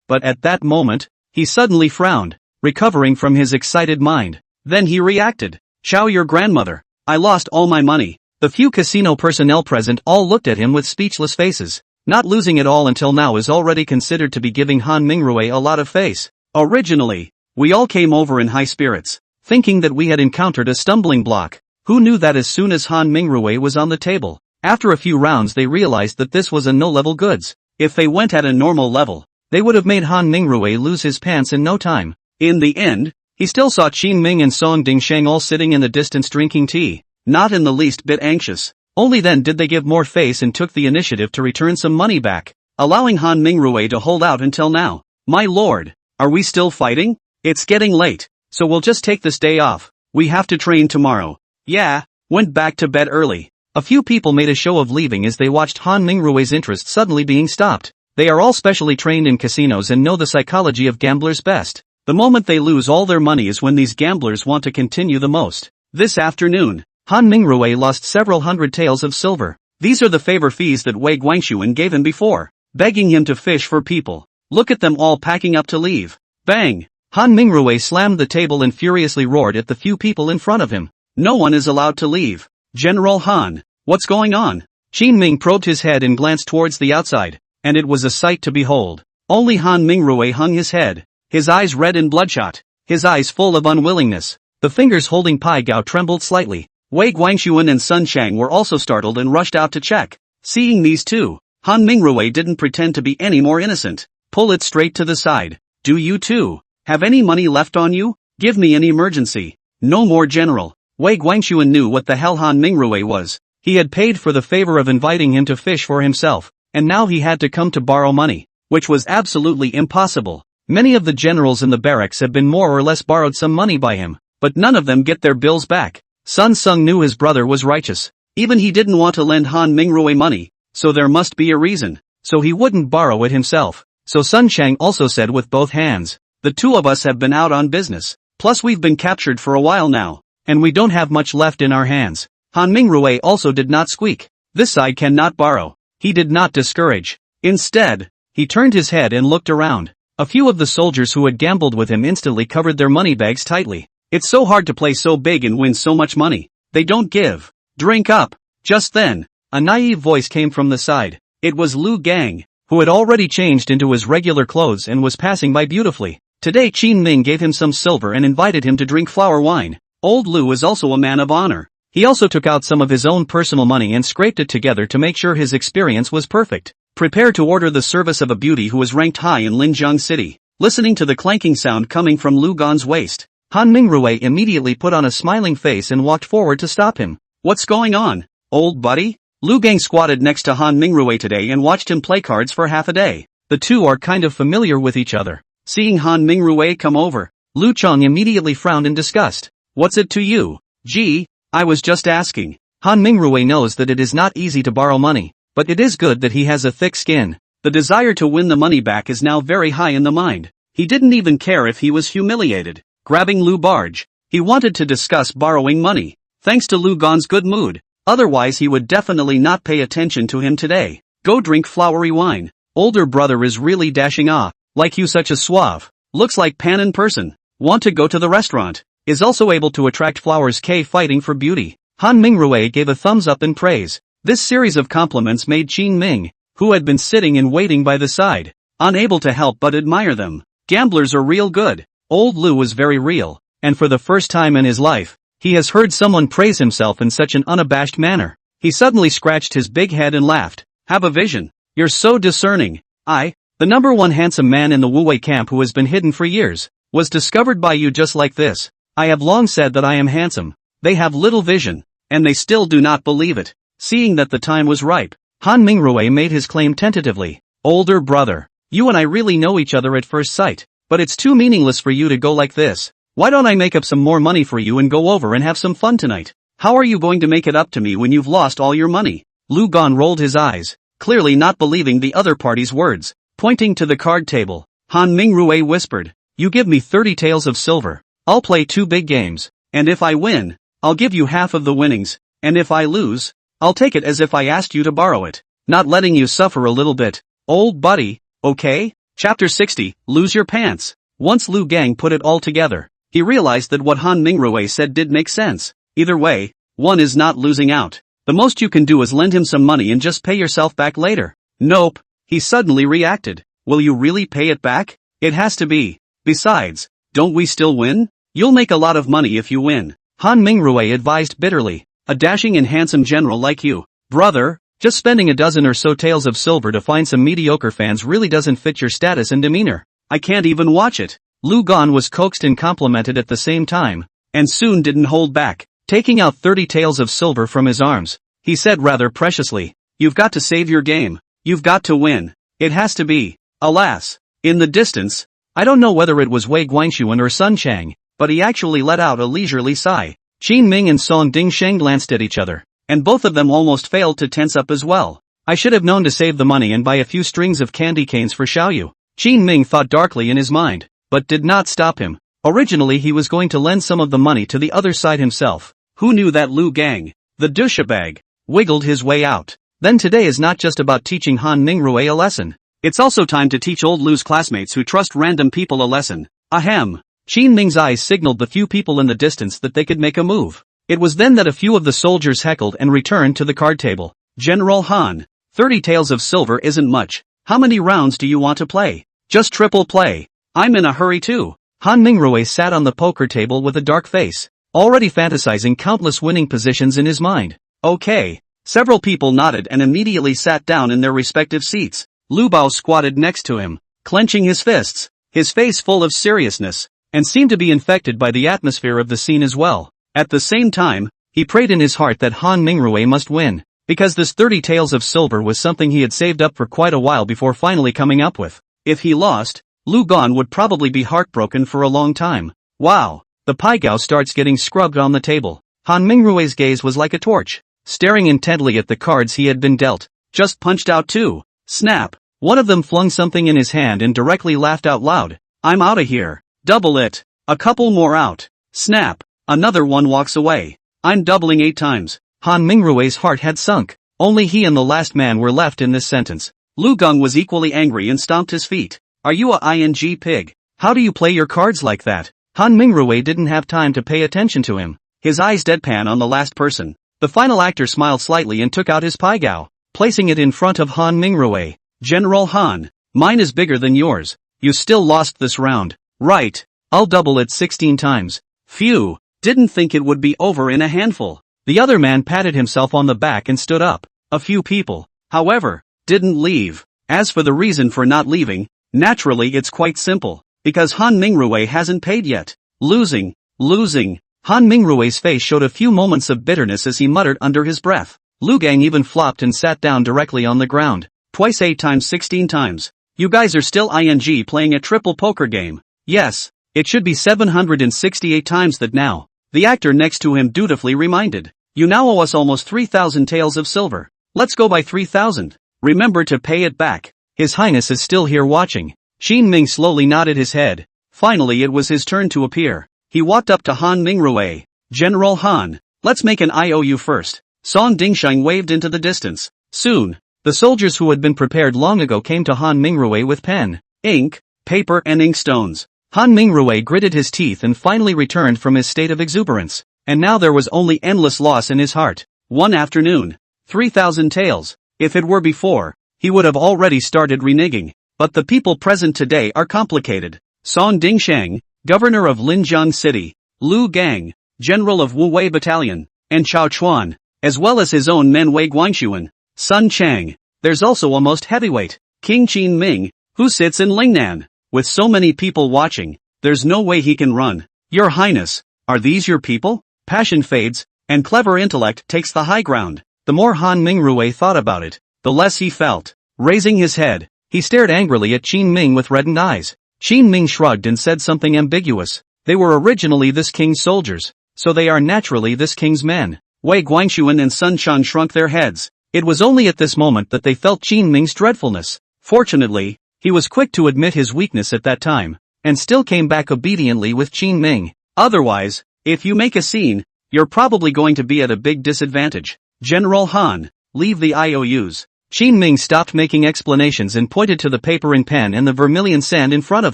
But at that moment, he suddenly frowned, recovering from his excited mind. Then he reacted. "Chow your grandmother. I lost all my money." The few casino personnel present all looked at him with speechless faces. Not losing it all until now is already considered to be giving Han Mingrui a lot of face. Originally, we all came over in high spirits, thinking that we had encountered a stumbling block. Who knew that as soon as Han Mingrui was on the table, after a few rounds they realized that this was a no-level goods. If they went at a normal level, they would have made Han Mingrui lose his pants in no time. In the end, he still saw Qin Ming and Song Dingsheng all sitting in the distance drinking tea, not in the least bit anxious. Only then did they give more face and took the initiative to return some money back, allowing Han Mingrui to hold out until now. "My lord, are we still fighting? It's getting late, so we'll just take this day off. We have to train tomorrow." "Yeah." Went back to bed early. A few people made a show of leaving as they watched Han Mingrui's interest suddenly being stopped. They are all specially trained in casinos and know the psychology of gamblers best. The moment they lose all their money is when these gamblers want to continue the most. This afternoon, Han Mingrui lost several hundred taels of silver. These are the favor fees that Wei Guangxuan gave him before, begging him to fish for people. Look at them all packing up to leave. Bang! Han Mingrui slammed the table and furiously roared at the few people in front of him. "No one is allowed to leave. General Han, what's going on?" Qin Ming probed his head and glanced towards the outside, and it was a sight to behold. Only Han Mingrui hung his head, his eyes red and bloodshot, his eyes full of unwillingness. The fingers holding Pai Gao trembled slightly. Wei Guangxuan and Sun Chang were also startled and rushed out to check. Seeing these two, Han Mingrui didn't pretend to be any more innocent. "Pull it straight to the side. Do you too have any money left on you? Give me an emergency." "No more, General." Wei Guangxuan knew what the hell Han Mingrui was. He had paid for the favor of inviting him to fish for himself, and now he had to come to borrow money, which was absolutely impossible. Many of the generals in the barracks have been more or less borrowed some money by him, but none of them get their bills back. Sun Sung knew his brother was righteous. Even he didn't want to lend Han Mingrui money, so there must be a reason. So he wouldn't borrow it himself. So Sun Chang also said with both hands, "The two of us have been out on business. Plus we've been captured for a while now, and we don't have much left in our hands." Han Mingrui also did not squeak. This side cannot borrow. He did not discourage. Instead, he turned his head and looked around. A few of the soldiers who had gambled with him instantly covered their money bags tightly. It's so hard to play so big and win so much money. They don't give. "Drink up." Just then, a naive voice came from the side. It was Lu Gang, who had already changed into his regular clothes and was passing by beautifully. Today Qin Ming gave him some silver and invited him to drink flower wine. Old Lu is also a man of honor. He also took out some of his own personal money and scraped it together to make sure his experience was perfect. Prepare to order the service of a beauty who is ranked high in Linjiang City. Listening to the clanking sound coming from Lu Gan's waist, Han Mingrui immediately put on a smiling face and walked forward to stop him. "What's going on, old buddy?" Lu Gang squatted next to Han Mingrui today and watched him play cards for half a day. The two are kind of familiar with each other. Seeing Han Mingrui come over, Lu Chong immediately frowned in disgust. "What's it to you?" "Gee, I was just asking." Han Mingrui knows that it is not easy to borrow money, but it is good that he has a thick skin. The desire to win the money back is now very high in the mind. He didn't even care if he was humiliated. Grabbing Lu Barge, he wanted to discuss borrowing money. Thanks to Lu Gan's good mood, otherwise he would definitely not pay attention to him today. "Go drink flowery wine. Older brother is really dashing off. Like you, such a suave. Looks like Pan in person. Want to go to the restaurant. Is also able to attract flowers. K fighting for beauty." Han Mingrui gave a thumbs up in praise. This series of compliments made Qin Ming, who had been sitting and waiting by the side, unable to help but admire them. Gamblers are real good. Old Lu was very real, and for the first time in his life, he has heard someone praise himself in such an unabashed manner. He suddenly scratched his big head and laughed. "Have a vision. You're so discerning. I, the number one handsome man in the Wu Wei camp who has been hidden for years, was discovered by you just like this. I have long said that I am handsome." They have little vision, and they still do not believe it. Seeing that the time was ripe, Han Mingrui made his claim tentatively. "Older brother, you and I really know each other at first sight. But it's too meaningless for you to go like this. Why don't I make up some more money for you and go over and have some fun tonight?" "How are you going to make it up to me when you've lost all your money?" Lu Gan rolled his eyes, clearly not believing the other party's words. Pointing to the card table, Han Mingrue whispered. You give me 30 taels of silver. I'll play 2 big games. And if I win, I'll give you half of the winnings. And if I lose, I'll take it as if I asked you to borrow it. Not letting you suffer a little bit. Old buddy, okay? Chapter 60, Lose Your Pants. Once Lu Gang put it all together, he realized that what Han Mingrue said did make sense. Either way, one is not losing out. The most you can do is lend him some money and just pay yourself back later. Nope, he suddenly reacted. Will you really pay it back? It has to be. Besides, don't we still win? You'll make a lot of money if you win. Han Mingrue advised bitterly. A dashing and handsome general like you, brother, just spending a dozen or so taels of silver to find some mediocre fans really doesn't fit your status and demeanor. I can't even watch it. Lu Gan was coaxed and complimented at the same time, and soon didn't hold back. Taking out 30 taels of silver from his arms, he said rather preciously, you've got to save your game. You've got to win. It has to be. Alas. In the distance, I don't know whether it was Wei Guangxuan or Sun Chang, but he actually let out a leisurely sigh. Qin Ming and Song Dingsheng glanced at each other, and both of them almost failed to tense up as well. I should have known to save the money and buy a few strings of candy canes for Xiaoyu. Qin Ming thought darkly in his mind, but did not stop him. Originally he was going to lend some of the money to the other side himself. Who knew that Lu Gang, the douchebag, wiggled his way out? Then today is not just about teaching Han Mingrue a lesson. It's also time to teach old Lu's classmates who trust random people a lesson. Ahem. Qin Ming's eyes signaled the few people in the distance that they could make a move. It was then that a few of the soldiers heckled and returned to the card table. General Han, 30 taels of silver isn't much. How many rounds do you want to play? Just triple play. I'm in a hurry too. Han Mingrue sat on the poker table with a dark face, already fantasizing countless winning positions in his mind. Okay. Several people nodded and immediately sat down in their respective seats. Lu Bao squatted next to him, clenching his fists, his face full of seriousness, and seemed to be infected by the atmosphere of the scene as well. At the same time, he prayed in his heart that Han Mingrue must win, because this 30 taels of silver was something he had saved up for quite a while before finally coming up with. If he lost, Lu Gan would probably be heartbroken for a long time. Wow, the paigao starts getting scrubbed on the table. Han Mingrue's gaze was like a torch, staring intently at the cards he had been dealt. Just punched out 2. Snap. One of them flung something in his hand and directly laughed out loud. I'm outta here. Double it. A couple more out. Snap. Another one walks away. I'm doubling 8 times. Han Mingrue's heart had sunk. Only he and the last man were left in this sentence. Lu Gang was equally angry and stomped his feet. Are you a ing pig? How do you play your cards like that? Han Mingrue didn't have time to pay attention to him. His eyes deadpan on the last person. The final actor smiled slightly and took out his paigao, placing it in front of Han Mingrue. General Han, mine is bigger than yours. You still lost this round. Right. I'll double it 16 times. Phew. Didn't think it would be over in a handful. The other man patted himself on the back and stood up. A few people, however, didn't leave. As for the reason for not leaving, naturally it's quite simple. Because Han Mingrue hasn't paid yet. Losing. Han Mingrue's face showed a few moments of bitterness as he muttered under his breath. Lu Gang even flopped and sat down directly on the ground. Twice 8 times 16 times. You guys are still ing playing a triple poker game. Yes, it should be 768 times that now. The actor next to him dutifully reminded. You now owe us almost 3,000 taels of silver. Let's go by 3,000. Remember to pay it back. His Highness is still here watching. Qin Ming slowly nodded his head. Finally it was his turn to appear. He walked up to Han Mingrue. General Han, let's make an IOU first. Song Dingsheng waved into the distance. Soon, the soldiers who had been prepared long ago came to Han Mingrue with pen, ink, paper and inkstones. Han Mingrue gritted his teeth and finally returned from his state of exuberance. And now there was only endless loss in his heart. One afternoon. 3,000 taels. If it were before, he would have already started reneging. But the people present today are complicated. Song Dingsheng, governor of Linjiang City, Lu Gang, general of Wu Wei Battalion, and Chao Chuan, as well as his own men Wei Guangxuan, Sun Chang. There's also a most heavyweight, King Qin Ming, who sits in Lingnan. With so many people watching, there's no way he can run. Your Highness, are these your people? Passion fades, and clever intellect takes the high ground. The more Han Mingrue thought about it, the less he felt. Raising his head, he stared angrily at Qin Ming with reddened eyes. Qin Ming shrugged and said something ambiguous. They were originally this king's soldiers, so they are naturally this king's men. Wei Guangxuan and Sun Chang shrunk their heads. It was only at this moment that they felt Qin Ming's dreadfulness. Fortunately, He was quick to admit his weakness at that time, and still came back obediently with Qin Ming. Otherwise, if you make a scene, you're probably going to be at a big disadvantage. General Han, leave the IOUs. Qin Ming stopped making explanations and pointed to the paper and pen and the vermilion sand in front of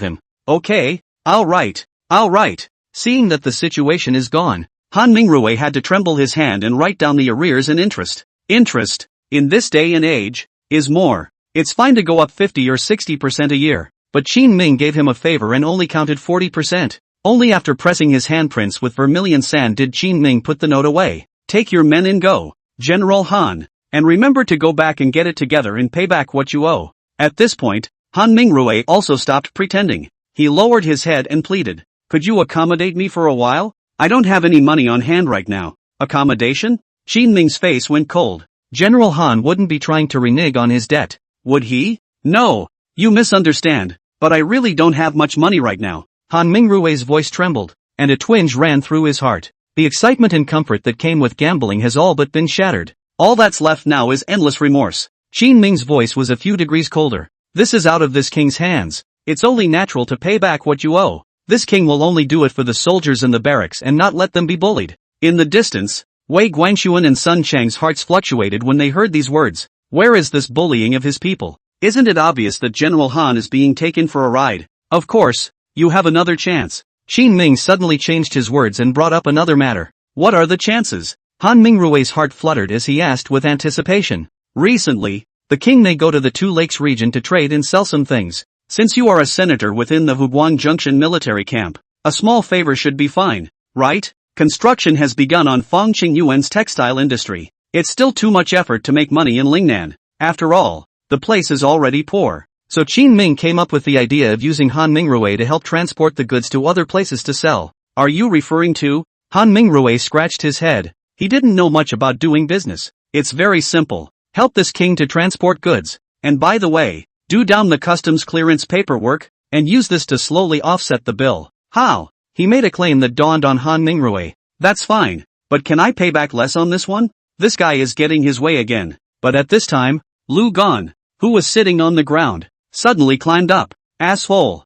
him. Okay, I'll write. Seeing that the situation is gone, Han Mingrui had to tremble his hand and write down the arrears and interest. Interest, in this day and age, is more. It's fine to go up 50 or 60% a year, but Qin Ming gave him a favor and only counted 40%. Only after pressing his handprints with vermilion sand did Qin Ming put the note away. Take your men and go, General Han, and remember to go back and get it together and pay back what you owe. At this point, Han Mingrui also stopped pretending. He lowered his head and pleaded, could you accommodate me for a while? I don't have any money on hand right now. Accommodation? Qin Ming's face went cold. General Han wouldn't be trying to renege on his debt, would he? No, you misunderstand, but I really don't have much money right now. Han Mingrui's voice trembled, and a twinge ran through his heart. The excitement and comfort that came with gambling has all but been shattered. All that's left now is endless remorse. Qin Ming's voice was a few degrees colder. This is out of this king's hands. It's only natural to pay back what you owe. This king will only do it for the soldiers in the barracks and not let them be bullied. In the distance, Wei Guangxuan and Sun Chang's hearts fluctuated when they heard these words. Where is this bullying of his people? Isn't it obvious that General Han is being taken for a ride? Of course, you have another chance. Qin Ming suddenly changed his words and brought up another matter. What are the chances? Han Mingrui's heart fluttered as he asked with anticipation. Recently, the king may go to the Two Lakes region to trade and sell some things. Since you are a senator within the Huguang Junction military camp, a small favor should be fine, right? Construction has begun on Fangqing Yuan's textile industry. It's still too much effort to make money in Lingnan. After all, the place is already poor. So Qin Ming came up with the idea of using Han Mingrui to help transport the goods to other places to sell. Are you referring to? Han Mingrui scratched his head. He didn't know much about doing business. It's very simple. Help this king to transport goods. And by the way, do down the customs clearance paperwork, and use this to slowly offset the bill. How? He made a claim that dawned on Han Mingrui. That's fine, but can I pay back less on this one? This guy is getting his way again. But at this time, Lu Gan, who was sitting on the ground, suddenly climbed up. Asshole,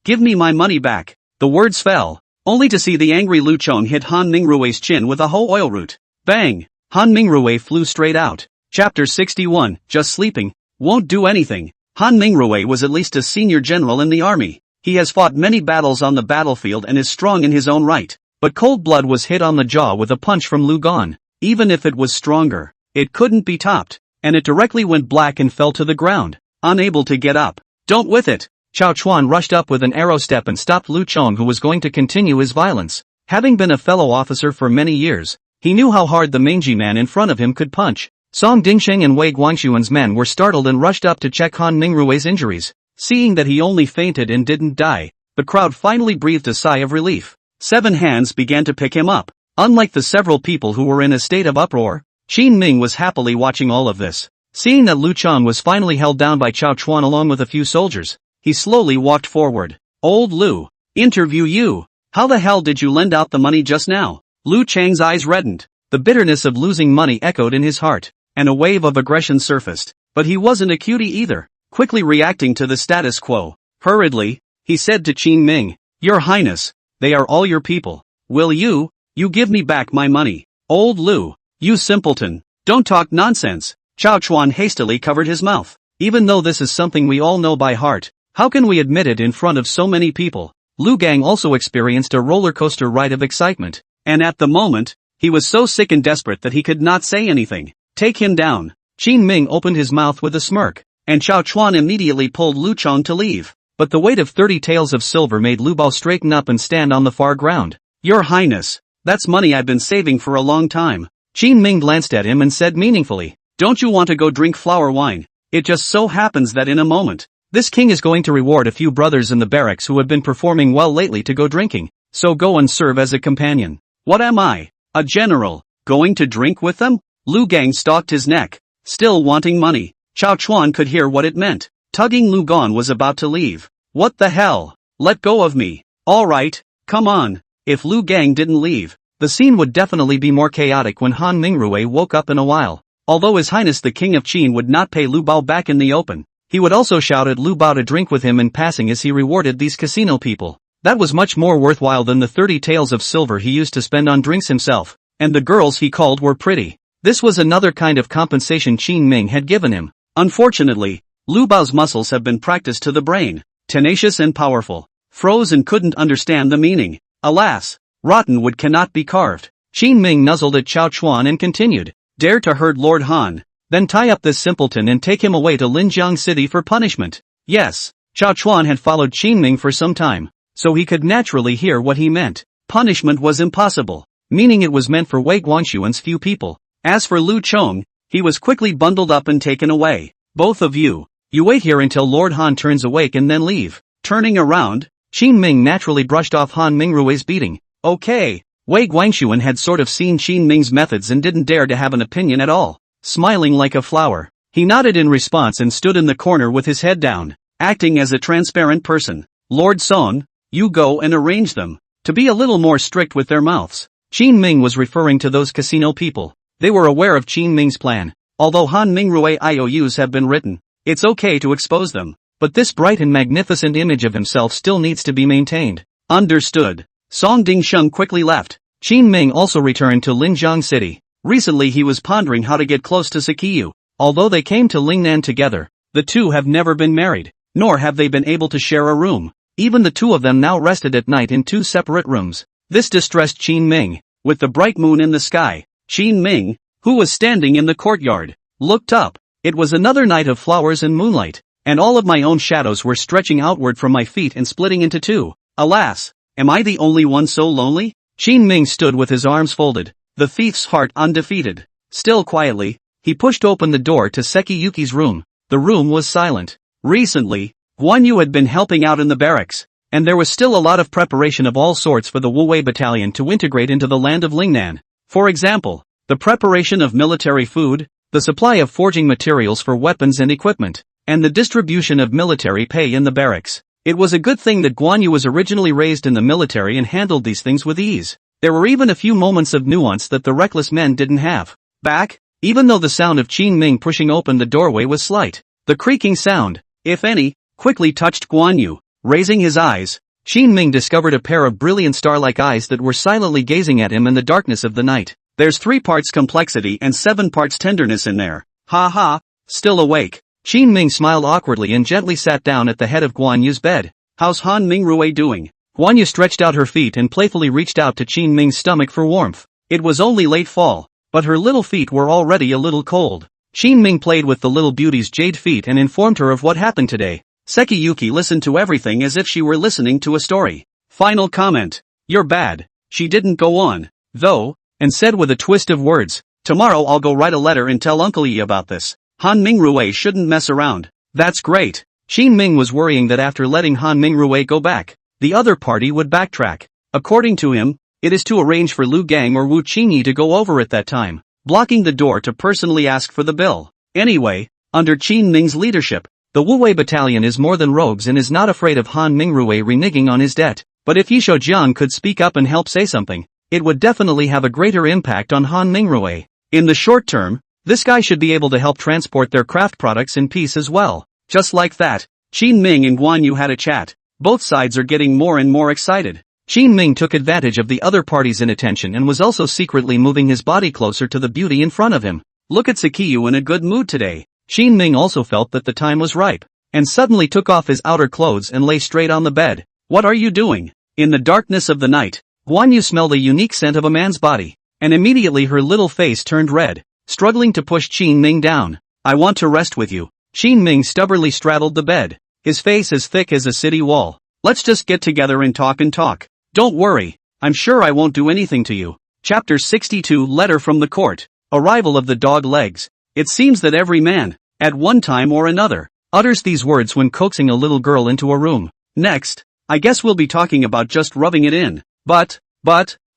give me my money back. The words fell, only to see the angry Lu Chong hit Han Mingrui's chin with a whole oil root. Bang! Han Mingrui flew straight out. Chapter 61, Just Sleeping. Won't do anything. Han Mingrui was at least a senior general in the army. He has fought many battles on the battlefield and is strong in his own right. But cold blood was hit on the jaw with a punch from Lu Gan. Even if it was stronger, it couldn't be topped, and it directly went black and fell to the ground, unable to get up. Don't with it! Chao Chuan rushed up with an arrow step and stopped Lu Chong, who was going to continue his violence. Having been a fellow officer for many years, he knew how hard the mangy man in front of him could punch. Song Dingsheng and Wei Guangxuan's men were startled and rushed up to check Han Mingrui's injuries. Seeing that he only fainted and didn't die, the crowd finally breathed a sigh of relief. 7 hands began to pick him up. Unlike the several people who were in a state of uproar, Qin Ming was happily watching all of this. Seeing that Lu Chong was finally held down by Chao Chuan along with a few soldiers, he slowly walked forward. Old Lu, interview you. How the hell did you lend out the money just now? Lu Chang's eyes reddened. The bitterness of losing money echoed in his heart, and a wave of aggression surfaced. But he wasn't a cutie either. Quickly reacting to the status quo, hurriedly, he said to Qin Ming, Your Highness, they are all your people. Will you give me back my money? Old Lu, you simpleton, don't talk nonsense. Chao Chuan hastily covered his mouth. Even though this is something we all know by heart, how can we admit it in front of so many people? Lu Gang also experienced a roller coaster ride of excitement, and at the moment, he was so sick and desperate that he could not say anything. Take him down. Qin Ming opened his mouth with a smirk, and Chao Chuan immediately pulled Lu Chong to leave. But the weight of 30 taels of silver made Lu Bao straighten up and stand on the far ground. Your Highness, that's money I've been saving for a long time. Qin Ming glanced at him and said meaningfully, Don't you want to go drink flower wine? It just so happens that in a moment, this king is going to reward a few brothers in the barracks who have been performing well lately to go drinking, so go and serve as a companion. What am I, a general, going to drink with them? Lu Gang stalked his neck, still wanting money. Chao Chuan could hear what it meant. Tugging Lu Gan was about to leave. What the hell? Let go of me. Alright, come on. If Lu Gang didn't leave, the scene would definitely be more chaotic when Han Mingrui woke up in a while. Although His Highness the King of Qin would not pay Lu Bao back in the open, He would also shout at Lu Bao to drink with him in passing as he rewarded these casino people. That was much more worthwhile than the 30 taels of silver he used to spend on drinks himself, and the girls he called were pretty. This was another kind of compensation Qin Ming had given him. Unfortunately, Lu Bao's muscles have been practiced to the brain, tenacious and powerful. Froze and couldn't understand the meaning. Alas, rotten wood cannot be carved. Qin Ming nuzzled at Chao Chuan and continued, dare to hurt Lord Han, then tie up this simpleton and take him away to Linjiang City for punishment. Yes, Chao Chuan had followed Qin Ming for some time, so he could naturally hear what he meant. Punishment was impossible, meaning it was meant for Wei Guanshuan's few people. As for Lu Chong, he was quickly bundled up and taken away. Both of you wait here until Lord Han turns awake and then leave. Turning around, Qin Ming naturally brushed off Han Mingrui's beating. Okay. Wei Guanshuan had sort of seen Qin Ming's methods and didn't dare to have an opinion at all. Smiling like a flower, he nodded in response and stood in the corner with his head down, acting as a transparent person. Lord Son, you go and arrange them to be a little more strict with their mouths. Qin Ming was referring to those casino people. They were aware of Qin Ming's plan. Although Han Mingrui IOUs have been written, it's okay to expose them, but this bright and magnificent image of himself still needs to be maintained. Understood. Song Dingsheng quickly left. Qin Ming also returned to Linjiang City. Recently he was pondering how to get close to Sakiyu. Although they came to Lingnan together, the two have never been married, nor have they been able to share a room. Even the two of them now rested at night in two separate rooms. This distressed Qin Ming. With the bright moon in the sky, Qin Ming, who was standing in the courtyard, looked up. It was another night of flowers and moonlight, and all of my own shadows were stretching outward from my feet and splitting into two. Alas, am I the only one so lonely? Qin Ming stood with his arms folded, the thief's heart undefeated. Still quietly, he pushed open the door to Sekiyuki's room. The room was silent. Recently, Guan Yu had been helping out in the barracks, and there was still a lot of preparation of all sorts for the Wu Wei battalion to integrate into the land of Lingnan. For example, the preparation of military food, the supply of forging materials for weapons and equipment, and the distribution of military pay in the barracks. It was a good thing that Guan Yu was originally raised in the military and handled these things with ease. There were even a few moments of nuance that the reckless men didn't have. Back, even though the sound of Qin Ming pushing open the doorway was slight, the creaking sound, if any, quickly touched Guan Yu. Raising his eyes, Qin Ming discovered a pair of brilliant star-like eyes that were silently gazing at him in the darkness of the night. There's 3 parts complexity and 7 parts tenderness in there. Ha ha, still awake. Qin Ming smiled awkwardly and gently sat down at the head of Guan Yu's bed. How's Han Mingrui doing? Guan Yu stretched out her feet and playfully reached out to Qin Ming's stomach for warmth. It was only late fall, but her little feet were already a little cold. Qin Ming played with the little beauty's jade feet and informed her of what happened today. Sekiyuki listened to everything as if she were listening to a story. Final comment. You're bad. She didn't go on, though, and said with a twist of words, tomorrow I'll go write a letter and tell Uncle Yi about this. Han Mingrui shouldn't mess around. That's great. Qin Ming was worrying that after letting Han Mingrui go back, the other party would backtrack. According to him, it is to arrange for Lu Gang or Wu Qingyi to go over at that time, blocking the door to personally ask for the bill. Anyway, under Qin Ming's leadership, the Wu Wei battalion is more than rogues and is not afraid of Han Mingrui reneging on his debt. But if Yishou Jiang could speak up and help say something, it would definitely have a greater impact on Han Mingrui. In the short term, this guy should be able to help transport their craft products in peace as well. Just like that, Qin Ming and Guan Yu had a chat. Both sides are getting more and more excited. Qin Ming took advantage of the other party's inattention and was also secretly moving his body closer to the beauty in front of him. Look at Sakiyu in a good mood today. Qin Ming also felt that the time was ripe, and suddenly took off his outer clothes and lay straight on the bed. What are you doing? In the darkness of the night, Guan Yu smelled a unique scent of a man's body, and immediately her little face turned red, struggling to push Qin Ming down. I want to rest with you. Qin Ming stubbornly straddled the bed, his face as thick as a city wall. Let's just get together and talk. Don't worry, I'm sure I won't do anything to you. Chapter 62 Letter from the Court. Arrival of the dog legs. It seems that every man, at one time or another, utters these words when coaxing a little girl into a room. Next, I guess we'll be talking about just rubbing it in. But,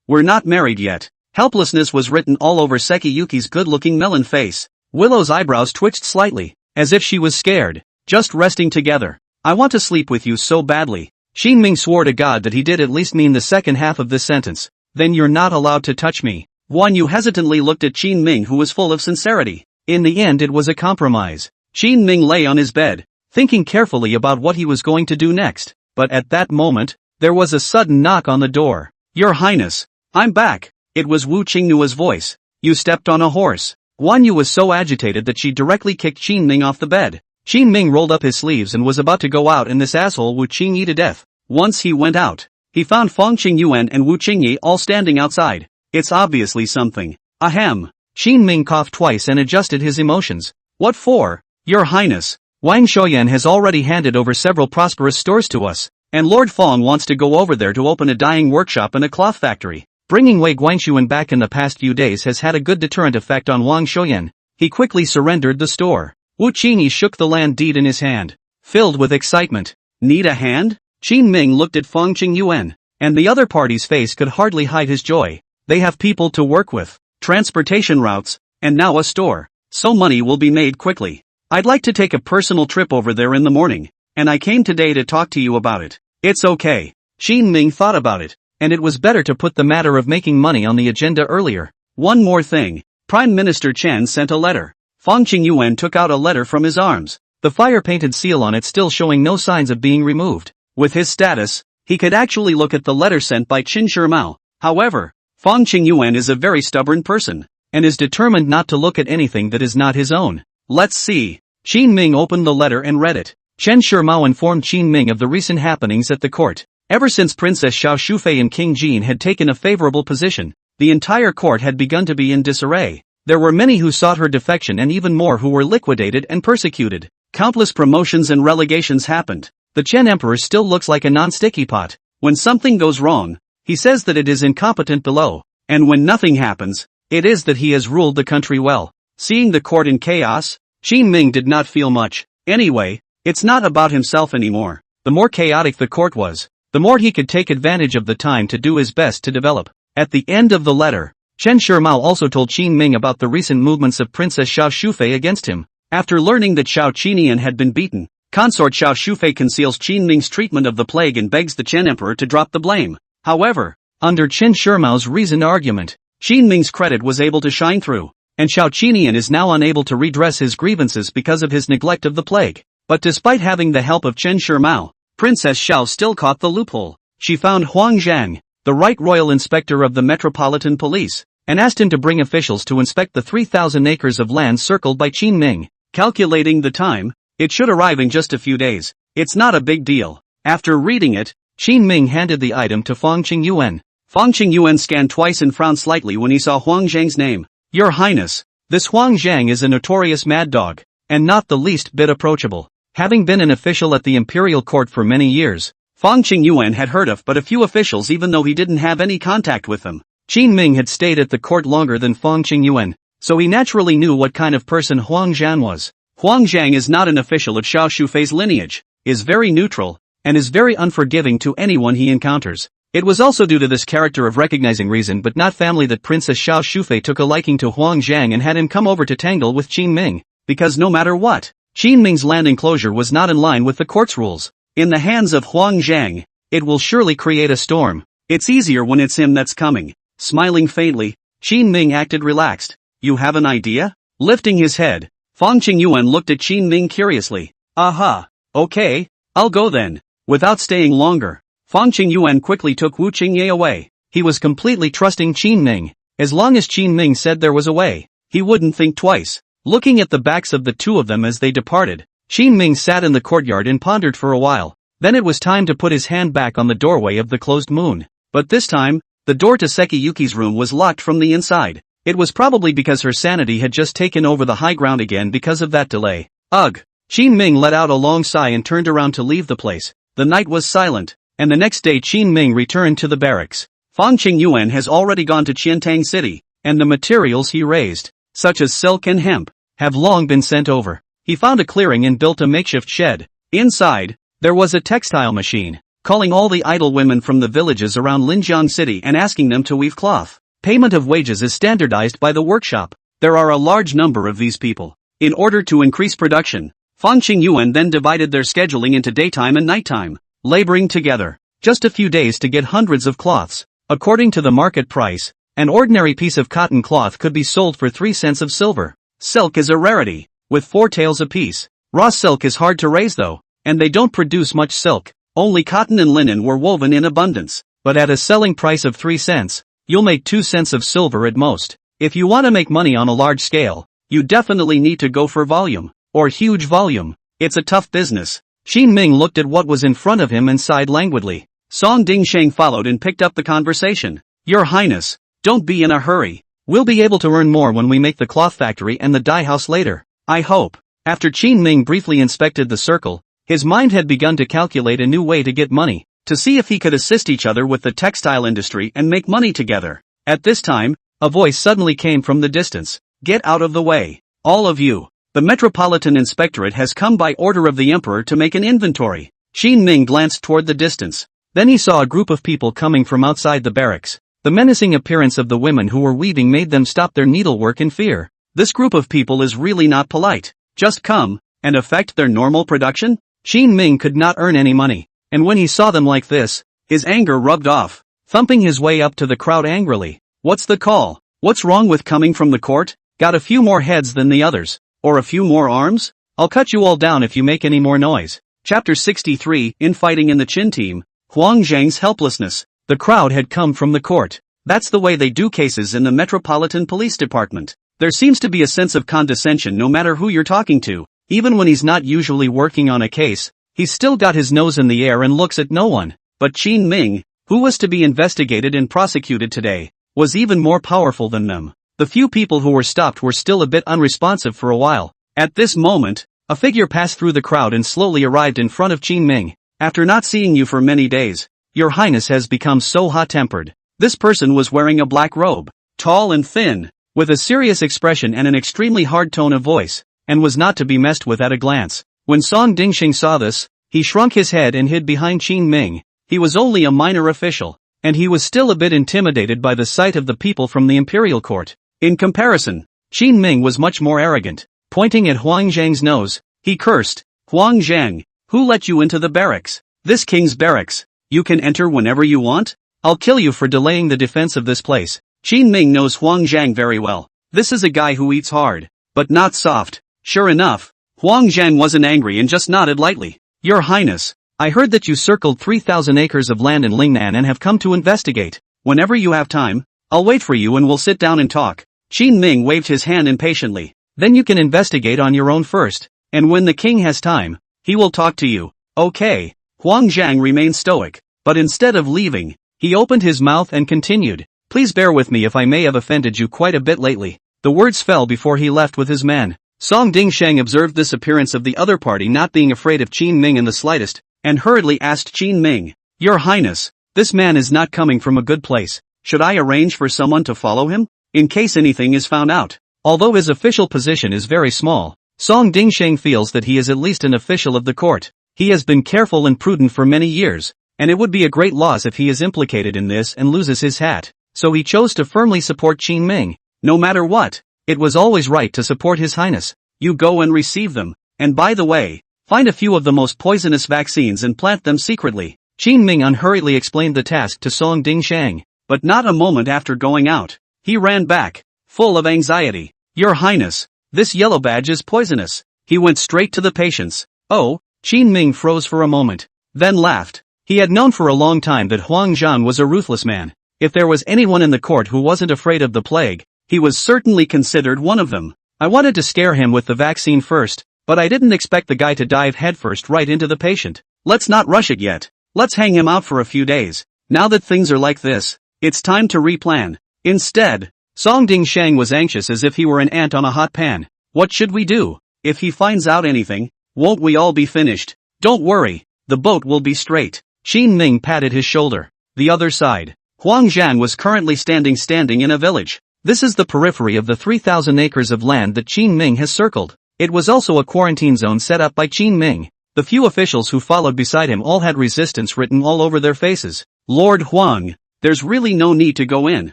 we're not married yet. Helplessness was written all over Sekiyuki's good-looking melon face. Willow's eyebrows twitched slightly, as if she was scared. Just resting together. I want to sleep with you so badly. Qin Ming swore to God that he did at least mean the second half of this sentence. Then you're not allowed to touch me. Guan Yu hesitantly looked at Qin Ming, who was full of sincerity. In the end it was a compromise. Qin Ming lay on his bed, thinking carefully about what he was going to do next. But at that moment, there was a sudden knock on the door. "Your Highness, I'm back." It was Wu Qingnua's voice. "You stepped on a horse." Guan Yu was so agitated that she directly kicked Qin Ming off the bed. Qin Ming rolled up his sleeves and was about to go out and this asshole Wu Qingyi to death. Once he went out, he found Fang Qingyuan and Wu Qingyi all standing outside. "It's obviously something." Ahem. Qin Ming coughed twice and adjusted his emotions. "What for, Your Highness? Wang Shoyan has already handed over several prosperous stores to us, and Lord Fong wants to go over there to open a dyeing workshop and a cloth factory." Bringing Wei Guangxuan back in the past few days has had a good deterrent effect on Wang Shoyan. He quickly surrendered the store. Wu Qingyi shook the land deed in his hand, filled with excitement. "Need a hand?" Qin Ming looked at Fang Qingyuan, and the other party's face could hardly hide his joy. They have people to work with, transportation routes, and now a store, so money will be made quickly. "I'd like to take a personal trip over there in the morning, and I came today to talk to you about it." "It's okay." Qin Ming thought about it, and it was better to put the matter of making money on the agenda earlier. "One more thing. Prime Minister Chen sent a letter." Fang Qingyuan took out a letter from his arms, the fire-painted seal on it still showing no signs of being removed. With his status, he could actually look at the letter sent by Qin Shimao. However, Fang Qingyuan is a very stubborn person, and is determined not to look at anything that is not his own. "Let's see." Qin Ming opened the letter and read it. Chen Shimao informed Qin Ming of the recent happenings at the court. Ever since Princess Xiao Shufei and King Jin had taken a favorable position, the entire court had begun to be in disarray. There were many who sought her defection and even more who were liquidated and persecuted. Countless promotions and relegations happened. The Chen Emperor still looks like a non-sticky pot. When something goes wrong, he says that it is incompetent below, and when nothing happens, it is that he has ruled the country well. Seeing the court in chaos, Qin Ming did not feel much. Anyway, it's not about himself anymore. The more chaotic the court was, the more he could take advantage of the time to do his best to develop. At the end of the letter, Chen Shimao also told Qin Ming about the recent movements of Princess Xiao Shufei against him. After learning that Xiao Qinian had been beaten, consort Xiao Shufei conceals Qin Ming's treatment of the plague and begs the Chen Emperor to drop the blame. However, under Chen Shimao's reasoned argument, Qin Ming's credit was able to shine through, and Xiao Qinian is now unable to redress his grievances because of his neglect of the plague. But despite having the help of Chen Shimao, Princess Xiao still caught the loophole. She found Huang Zhang, the right royal inspector of the Metropolitan Police, and asked him to bring officials to inspect the 3,000 acres of land circled by Qin Ming. Calculating the time, it should arrive in just a few days. It's not a big deal. After reading it, Qin Ming handed the item to Fang Qingyuan. Fang Qingyuan scanned twice and frowned slightly when he saw Huang Zhang's name. "Your Highness, this Huang Zhang is a notorious mad dog, and not the least bit approachable." Having been an official at the imperial court for many years, Fang Qingyuan had heard of but a few officials even though he didn't have any contact with them. Qin Ming had stayed at the court longer than Fang Qingyuan, so he naturally knew what kind of person Huang Zhang was. Huang Zhang is not an official of Xiao Shufei's lineage, is very neutral, and is very unforgiving to anyone he encounters. It was also due to this character of recognizing reason but not family that Princess Xiao Shufei took a liking to Huang Zhang and had him come over to tangle with Qin Ming, because no matter what, Qin Ming's land enclosure was not in line with the court's rules. In the hands of Huang Zhang, it will surely create a storm. It's easier when it's him that's coming. Smiling faintly, Qin Ming acted relaxed. "You have an idea?" Lifting his head, Fang Qingyuan looked at Qin Ming curiously. "Aha. Okay, I'll go then." Without staying longer, Fang Qingyuan quickly took Wu Qingye away. He was completely trusting Qin Ming. As long as Qin Ming said there was a way, he wouldn't think twice. Looking at the backs of the two of them as they departed, Qin Ming sat in the courtyard and pondered for a while. Then it was time to put his hand back on the doorway of the closed moon. But this time, the door to Sekiyuki's room was locked from the inside. It was probably because her sanity had just taken over the high ground again because of that delay. Ugh! Qin Ming let out a long sigh and turned around to leave the place. The night was silent, and the next day Qin Ming returned to the barracks. Fang Qingyuan has already gone to Qiantang City, and the materials he raised, such as silk and hemp, have long been sent over. He found a clearing and built a makeshift shed. Inside, there was a textile machine, calling all the idle women from the villages around Linjiang City and asking them to weave cloth. Payment of wages is standardized by the workshop. There are a large number of these people. In order to increase production, Fang Qingyuan then divided their scheduling into daytime and nighttime, laboring together. Just a few days to get hundreds of cloths. According to the market price, an ordinary piece of cotton cloth could be sold for 3 cents of silver. Silk is a rarity, with 4 taels apiece. Raw silk is hard to raise though, and they don't produce much silk. Only cotton and linen were woven in abundance, but at a selling price of 3 cents, you'll make 2 cents of silver at most. If you want to make money on a large scale, you definitely need to go for volume, or huge volume. It's a tough business. Qin Ming looked at what was in front of him and sighed languidly. Song Dingsheng followed and picked up the conversation. Your Highness, don't be in a hurry. We'll be able to earn more when we make the cloth factory and the dye house later, I hope. After Qin Ming briefly inspected the circle, his mind had begun to calculate a new way to get money, to see if he could assist each other with the textile industry and make money together. At this time, a voice suddenly came from the distance. Get out of the way, all of you. The Metropolitan Inspectorate has come by order of the Emperor to make an inventory. Qin Ming glanced toward the distance. Then he saw a group of people coming from outside the barracks. The menacing appearance of the women who were weaving made them stop their needlework in fear. This group of people is really not polite. Just come, and affect their normal production? Qin Ming could not earn any money, and when he saw them like this, his anger rubbed off. Thumping his way up to the crowd angrily. What's the call? What's wrong with coming from the court? Got a few more heads than the others? Or a few more arms? I'll cut you all down if you make any more noise. Chapter 63, Infighting in the Qin Team. Huang Zhang's helplessness. The crowd had come from the court. That's the way they do cases in the Metropolitan Police Department. There seems to be a sense of condescension no matter who you're talking to. Even when he's not usually working on a case, he's still got his nose in the air and looks at no one. But Qin Ming, who was to be investigated and prosecuted today, was even more powerful than them. The few people who were stopped were still a bit unresponsive for a while. At this moment, a figure passed through the crowd and slowly arrived in front of Qin Ming. After not seeing you for many days, your Highness has become so hot-tempered. This person was wearing a black robe, tall and thin, with a serious expression and an extremely hard tone of voice, and was not to be messed with at a glance. When Song Dingsheng saw this, he shrunk his head and hid behind Qin Ming. He was only a minor official, and he was still a bit intimidated by the sight of the people from the imperial court. In comparison, Qin Ming was much more arrogant. Pointing at Huang Zhang's nose, he cursed, Huang Zhang, who let you into the barracks? This king's barracks. You can enter whenever you want? I'll kill you for delaying the defense of this place. Qin Ming knows Huang Zhang very well. This is a guy who eats hard, but not soft. Sure enough, Huang Zhang wasn't angry and just nodded lightly. Your Highness, I heard that you circled 3,000 acres of land in Lingnan and have come to investigate. Whenever you have time, I'll wait for you and we'll sit down and talk. Qin Ming waved his hand impatiently. Then you can investigate on your own first, and when the king has time, he will talk to you. Okay. Huang Zhang remained stoic, but instead of leaving, he opened his mouth and continued. Please bear with me if I may have offended you quite a bit lately. The words fell before he left with his men. Song Dingsheng observed this appearance of the other party not being afraid of Qin Ming in the slightest, and hurriedly asked Qin Ming, Your Highness, this man is not coming from a good place. Should I arrange for someone to follow him? In case anything is found out. Although his official position is very small, Song Dingsheng feels that he is at least an official of the court. He has been careful and prudent for many years, and it would be a great loss if he is implicated in this and loses his hat. So he chose to firmly support Qin Ming. No matter what, it was always right to support His Highness. You go and receive them, and by the way, find a few of the most poisonous vaccines and plant them secretly. Qin Ming unhurriedly explained the task to Song Dingsheng, but not a moment after going out, he ran back, full of anxiety. Your Highness, this yellow badge is poisonous. He went straight to the patients. Oh, Qin Ming froze for a moment, then laughed. He had known for a long time that Huang Zhan was a ruthless man. If there was anyone in the court who wasn't afraid of the plague, he was certainly considered one of them. I wanted to scare him with the vaccine first, but I didn't expect the guy to dive headfirst right into the patient. Let's not rush it yet. Let's hang him out for a few days. Now that things are like this, it's time to replan. Instead, Song Dingsheng was anxious as if he were an ant on a hot pan. What should we do? If he finds out anything, won't we all be finished? Don't worry, the boat will be straight. Qin Ming patted his shoulder. The other side. Huang Zhan was currently standing in a village. This is the periphery of the 3,000 acres of land that Qin Ming has circled. It was also a quarantine zone set up by Qin Ming. The few officials who followed beside him all had resistance written all over their faces. Lord Huang, there's really no need to go in.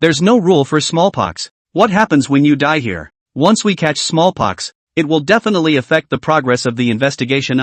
There's no rule for smallpox. What happens when you die here? Once we catch smallpox, it will definitely affect the progress of the investigation.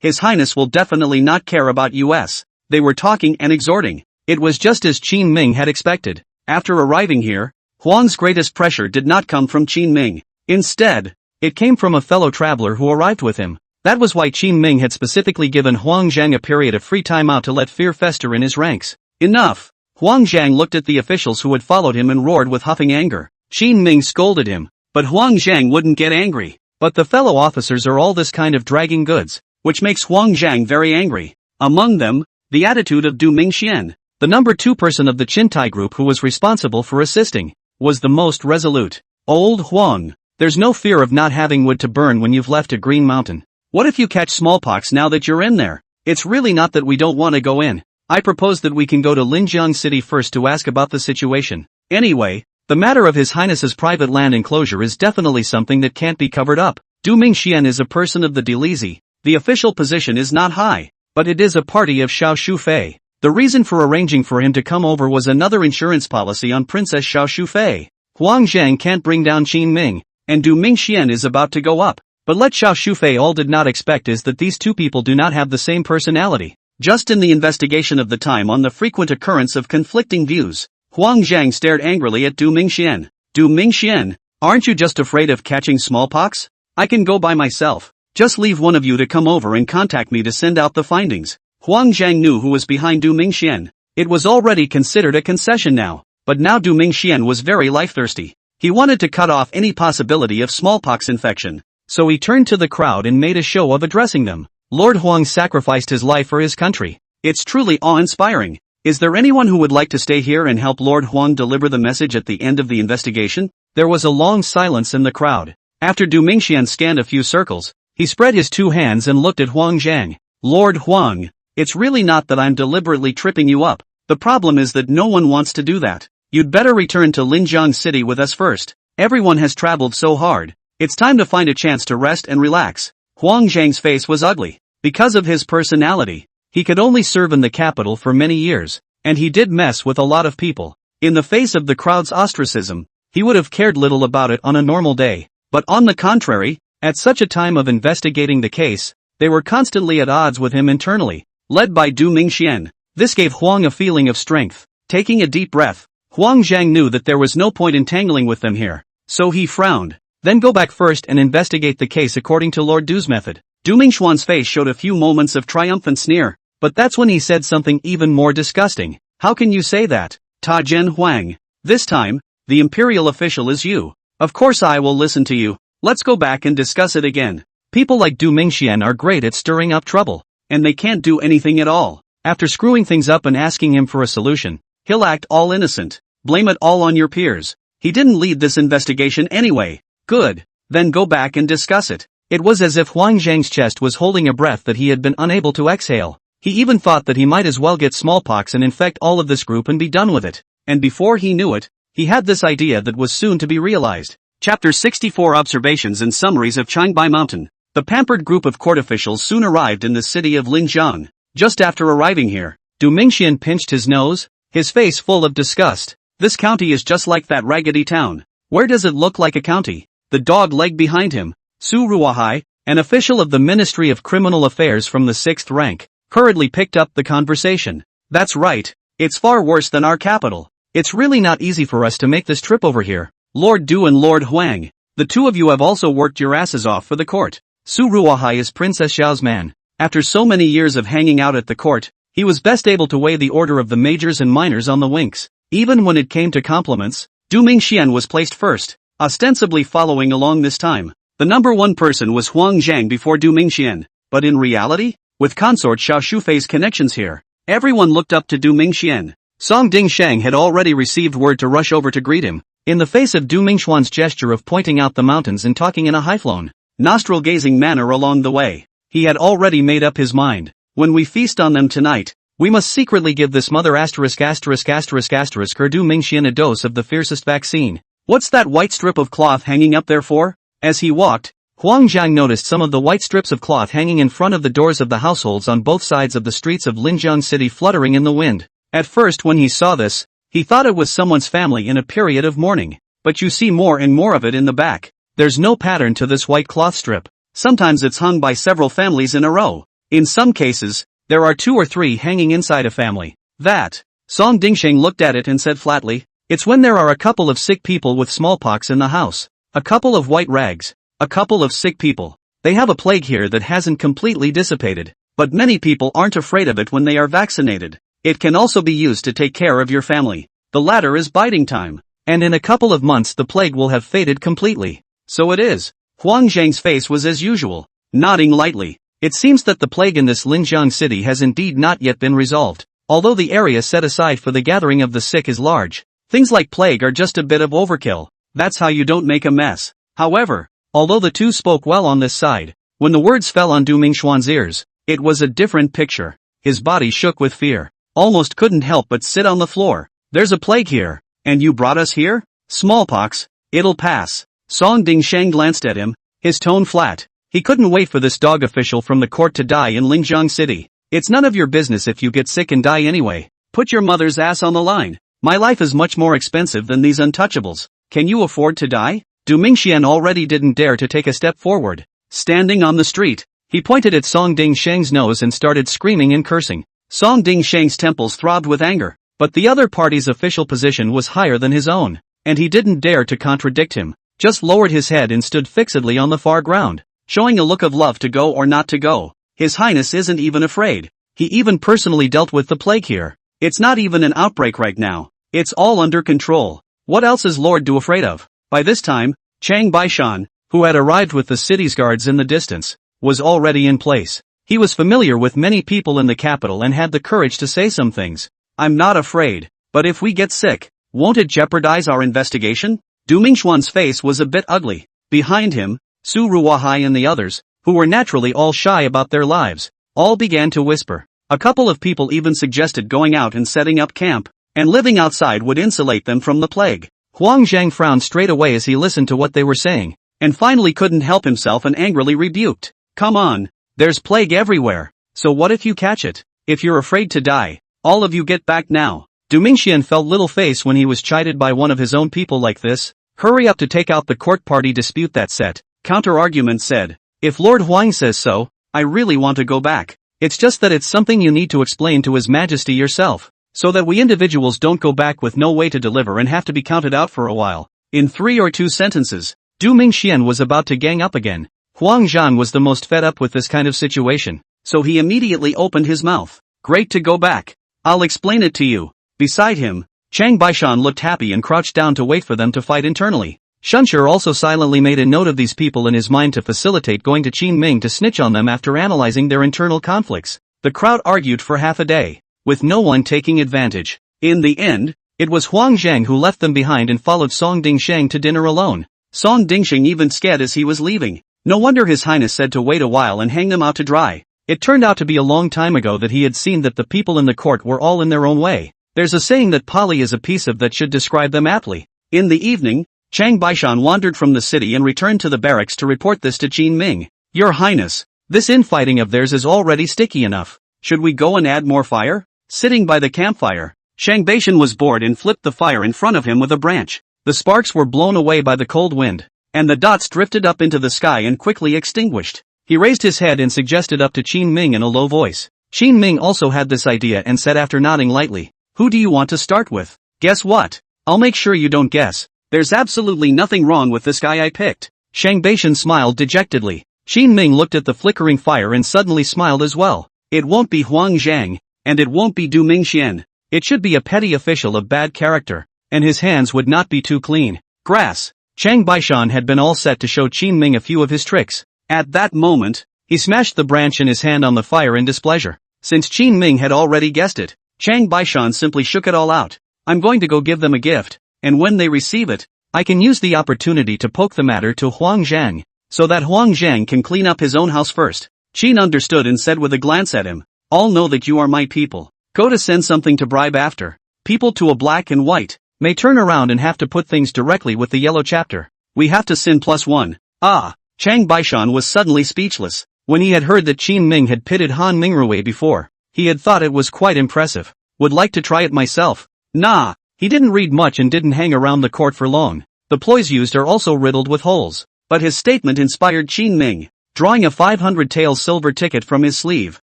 His Highness will definitely not care about us. They were talking and exhorting. It was just as Qin Ming had expected. After arriving here, Huang's greatest pressure did not come from Qin Ming. Instead, it came from a fellow traveler who arrived with him. That was why Qin Ming had specifically given Huang Zhang a period of free time out to let fear fester in his ranks. Enough! Huang Zhang looked at the officials who had followed him and roared with huffing anger. Qin Ming scolded him, but Huang Zhang wouldn't get angry. But the fellow officers are all this kind of dragging goods, which makes Huang Zhang very angry. Among them, the attitude of Du Mingxian, the number 2 person of the Qintai group who was responsible for assisting, was the most resolute. Old Huang, there's no fear of not having wood to burn when you've left a green mountain. What if you catch smallpox now that you're in there? It's really not that we don't want to go in. I propose that we can go to Linjiang City first to ask about the situation. Anyway, the matter of His Highness's private land enclosure is definitely something that can't be covered up. Du Mingxian is a person of the Delizi. The official position is not high, but it is a party of Xiao Shufei. The reason for arranging for him to come over was another insurance policy on Princess Xiao Shufei. Huang Zhang can't bring down Qin Ming, and Du Mingxian is about to go up. But what Xiao Shufei all did not expect is that these two people do not have the same personality. Just in the investigation of the time on the frequent occurrence of conflicting views, Huang Zhang stared angrily at Du Mingxian. Du Mingxian, aren't you just afraid of catching smallpox? I can go by myself. Just leave one of you to come over and contact me to send out the findings. Huang Zhang knew who was behind Du Mingxian. It was already considered a concession now, but now Du Mingxian was very life-thirsty. He wanted to cut off any possibility of smallpox infection, so he turned to the crowd and made a show of addressing them. Lord Huang sacrificed his life for his country. It's truly awe-inspiring. Is there anyone who would like to stay here and help Lord Huang deliver the message at the end of the investigation? There was a long silence in the crowd. After Du Mingxian scanned a few circles, he spread his 2 hands and looked at Huang Zhang. Lord Huang, it's really not that I'm deliberately tripping you up. The problem is that no one wants to do that. You'd better return to Linjiang City with us first. Everyone has traveled so hard. It's time to find a chance to rest and relax. Huang Zhang's face was ugly. Because of his personality, he could only serve in the capital for many years, and he did mess with a lot of people. In the face of the crowd's ostracism, he would have cared little about it on a normal day. But on the contrary, at such a time of investigating the case, they were constantly at odds with him internally, led by Du Mingxian. This gave Huang a feeling of strength. Taking a deep breath, Huang Zhang knew that there was no point in tangling with them here, so he frowned. Then go back first and investigate the case according to Lord Du's method. Du Mingxuan's face showed a few moments of triumphant sneer, but that's when he said something even more disgusting. How can you say that? Ta Zhen Huang. This time, the imperial official is you. Of course I will listen to you. Let's go back and discuss it again. People like Du Mingxian are great at stirring up trouble, and they can't do anything at all. After screwing things up and asking him for a solution, he'll act all innocent. Blame it all on your peers. He didn't lead this investigation anyway. Good. Then go back and discuss it. It was as if Huang Zhang's chest was holding a breath that he had been unable to exhale. He even thought that he might as well get smallpox and infect all of this group and be done with it. And before he knew it, he had this idea that was soon to be realized. Chapter 64 Observations and Summaries of Qingbai Mountain. The pampered group of court officials soon arrived in the city of Linjiang. Just after arriving here, Du Mingxian pinched his nose, his face full of disgust. This county is just like that raggedy town. Where does it look like a county? The dog leg behind him, Su Ruahai, an official of the Ministry of Criminal Affairs from the 6th rank, hurriedly picked up the conversation. That's right, it's far worse than our capital. It's really not easy for us to make this trip over here. Lord Du and Lord Huang, the two of you have also worked your asses off for the court. Su Ruahai is Princess Xiao's man. After so many years of hanging out at the court, he was best able to weigh the order of the majors and minors on the winks. Even when it came to compliments, Du Mingxian was placed first. Ostensibly following along this time, the number 1 person was Huang Zhang before Du Mingxian, but in reality, with consort Xiao Shufei's connections here, everyone looked up to Du Mingxian. Song Dingsheng had already received word to rush over to greet him, in the face of Du Mingxuan's gesture of pointing out the mountains and talking in a high-flown, nostril-gazing manner along the way. He had already made up his mind. When we feast on them tonight, we must secretly give this mother her Du Mingxian a dose of the fiercest vaccine. What's that white strip of cloth hanging up there for? As he walked, Huang Zhang noticed some of the white strips of cloth hanging in front of the doors of the households on both sides of the streets of Linjiang City fluttering in the wind. At first when he saw this, he thought it was someone's family in a period of mourning. But you see more and more of it in the back. There's no pattern to this white cloth strip. Sometimes it's hung by several families in a row. In some cases, there are 2 or 3 hanging inside a family. That. Song Dingsheng looked at it and said flatly, it's when there are a couple of sick people with smallpox in the house. A couple of white rags. A couple of sick people. They have a plague here that hasn't completely dissipated, but many people aren't afraid of it when they are vaccinated. It can also be used to take care of your family. The latter is biding time, and in a couple of months the plague will have faded completely. So it is. Huang Zhang's face was as usual, nodding lightly. It seems that the plague in this Linjiang city has indeed not yet been resolved. Although the area set aside for the gathering of the sick is large, things like plague are just a bit of overkill. That's how you don't make a mess. However, although the two spoke well on this side, when the words fell on Du Mingxuan's ears, it was a different picture. His body shook with fear. Almost couldn't help but sit on the floor. There's a plague here, and you brought us here? Smallpox. It'll pass. Song Dingsheng glanced at him, his tone flat. He couldn't wait for this dog official from the court to die in Linjiang City. It's none of your business if you get sick and die anyway. Put your mother's ass on the line. My life is much more expensive than these untouchables. Can you afford to die? Du Mingxian already didn't dare to take a step forward. Standing on the street, he pointed at Song Dingsheng's nose and started screaming and cursing. Song Dingsheng's temples throbbed with anger, but the other party's official position was higher than his own, and he didn't dare to contradict him, just lowered his head and stood fixedly on the far ground, showing a look of love to go or not to go. His Highness isn't even afraid. He even personally dealt with the plague here. It's not even an outbreak right now. It's all under control. What else is Lord Du afraid of? By this time, Chang Baishan, who had arrived with the city's guards in the distance, was already in place. He was familiar with many people in the capital and had the courage to say some things. I'm not afraid, but if we get sick, won't it jeopardize our investigation? Du Mingxuan's face was a bit ugly. Behind him, Su Ruohai and the others, who were naturally all shy about their lives, all began to whisper. A couple of people even suggested going out and setting up camp, and living outside would insulate them from the plague. Huang Zhang frowned straight away as he listened to what they were saying, and finally couldn't help himself and angrily rebuked. Come on, there's plague everywhere, so what if you catch it? If you're afraid to die, all of you get back now. Du Mingxian felt little face when he was chided by one of his own people like this. Hurry up to take out the court party dispute that set. Counter-argument said. If Lord Huang says so, I really want to go back. It's just that it's something you need to explain to His Majesty yourself, so that we individuals don't go back with no way to deliver and have to be counted out for a while. In 3 or 2 sentences, Du Mingxian was about to gang up again. Huang Zhan was the most fed up with this kind of situation, so he immediately opened his mouth. Great to go back. I'll explain it to you. Beside him, Chang Baishan looked happy and crouched down to wait for them to fight internally. Shunshur also silently made a note of these people in his mind to facilitate going to Qin Ming to snitch on them after analyzing their internal conflicts. The crowd argued for half a day, with no one taking advantage. In the end, it was Huang Zhang who left them behind and followed Song Dingsheng to dinner alone. Song Dingsheng even scared as he was leaving. No wonder His Highness said to wait a while and hang them out to dry. It turned out to be a long time ago that he had seen that the people in the court were all in their own way. There's a saying that Pali is a piece of that should describe them aptly. In the evening, Chang Baishan wandered from the city and returned to the barracks to report this to Qin Ming. Your Highness, this infighting of theirs is already sticky enough. Should we go and add more fire? Sitting by the campfire, Chang Baishan was bored and flipped the fire in front of him with a branch. The sparks were blown away by the cold wind, and the dots drifted up into the sky and quickly extinguished. He raised his head and suggested up to Qin Ming in a low voice. Qin Ming also had this idea and said after nodding lightly, who do you want to start with? Guess what? I'll make sure you don't guess. There's absolutely nothing wrong with this guy I picked. Chang Baishan smiled dejectedly. Qin Ming looked at the flickering fire and suddenly smiled as well. It won't be Huang Zhang, and it won't be Du Mingxian. It should be a petty official of bad character, and his hands would not be too clean. Grass. Chang Baishan had been all set to show Qin Ming a few of his tricks. At that moment, he smashed the branch in his hand on the fire in displeasure. Since Qin Ming had already guessed it, Chang Baishan simply shook it all out. I'm going to go give them a gift, and when they receive it, I can use the opportunity to poke the matter to Huang Zhang, so that Huang Zhang can clean up his own house first. Qin understood and said with a glance at him, all know that you are my people. Go to send something to bribe after. People to a black and white may turn around and have to put things directly with the yellow chapter. We have to sin +1. Ah! Chang Baishan was suddenly speechless. When he had heard that Qin Ming had pitted Han Mingrui before, he had thought it was quite impressive. Would like to try it myself. Nah, he didn't read much and didn't hang around the court for long. The ploys used are also riddled with holes. But his statement inspired Qin Ming. Drawing a 500 taels silver ticket from his sleeve,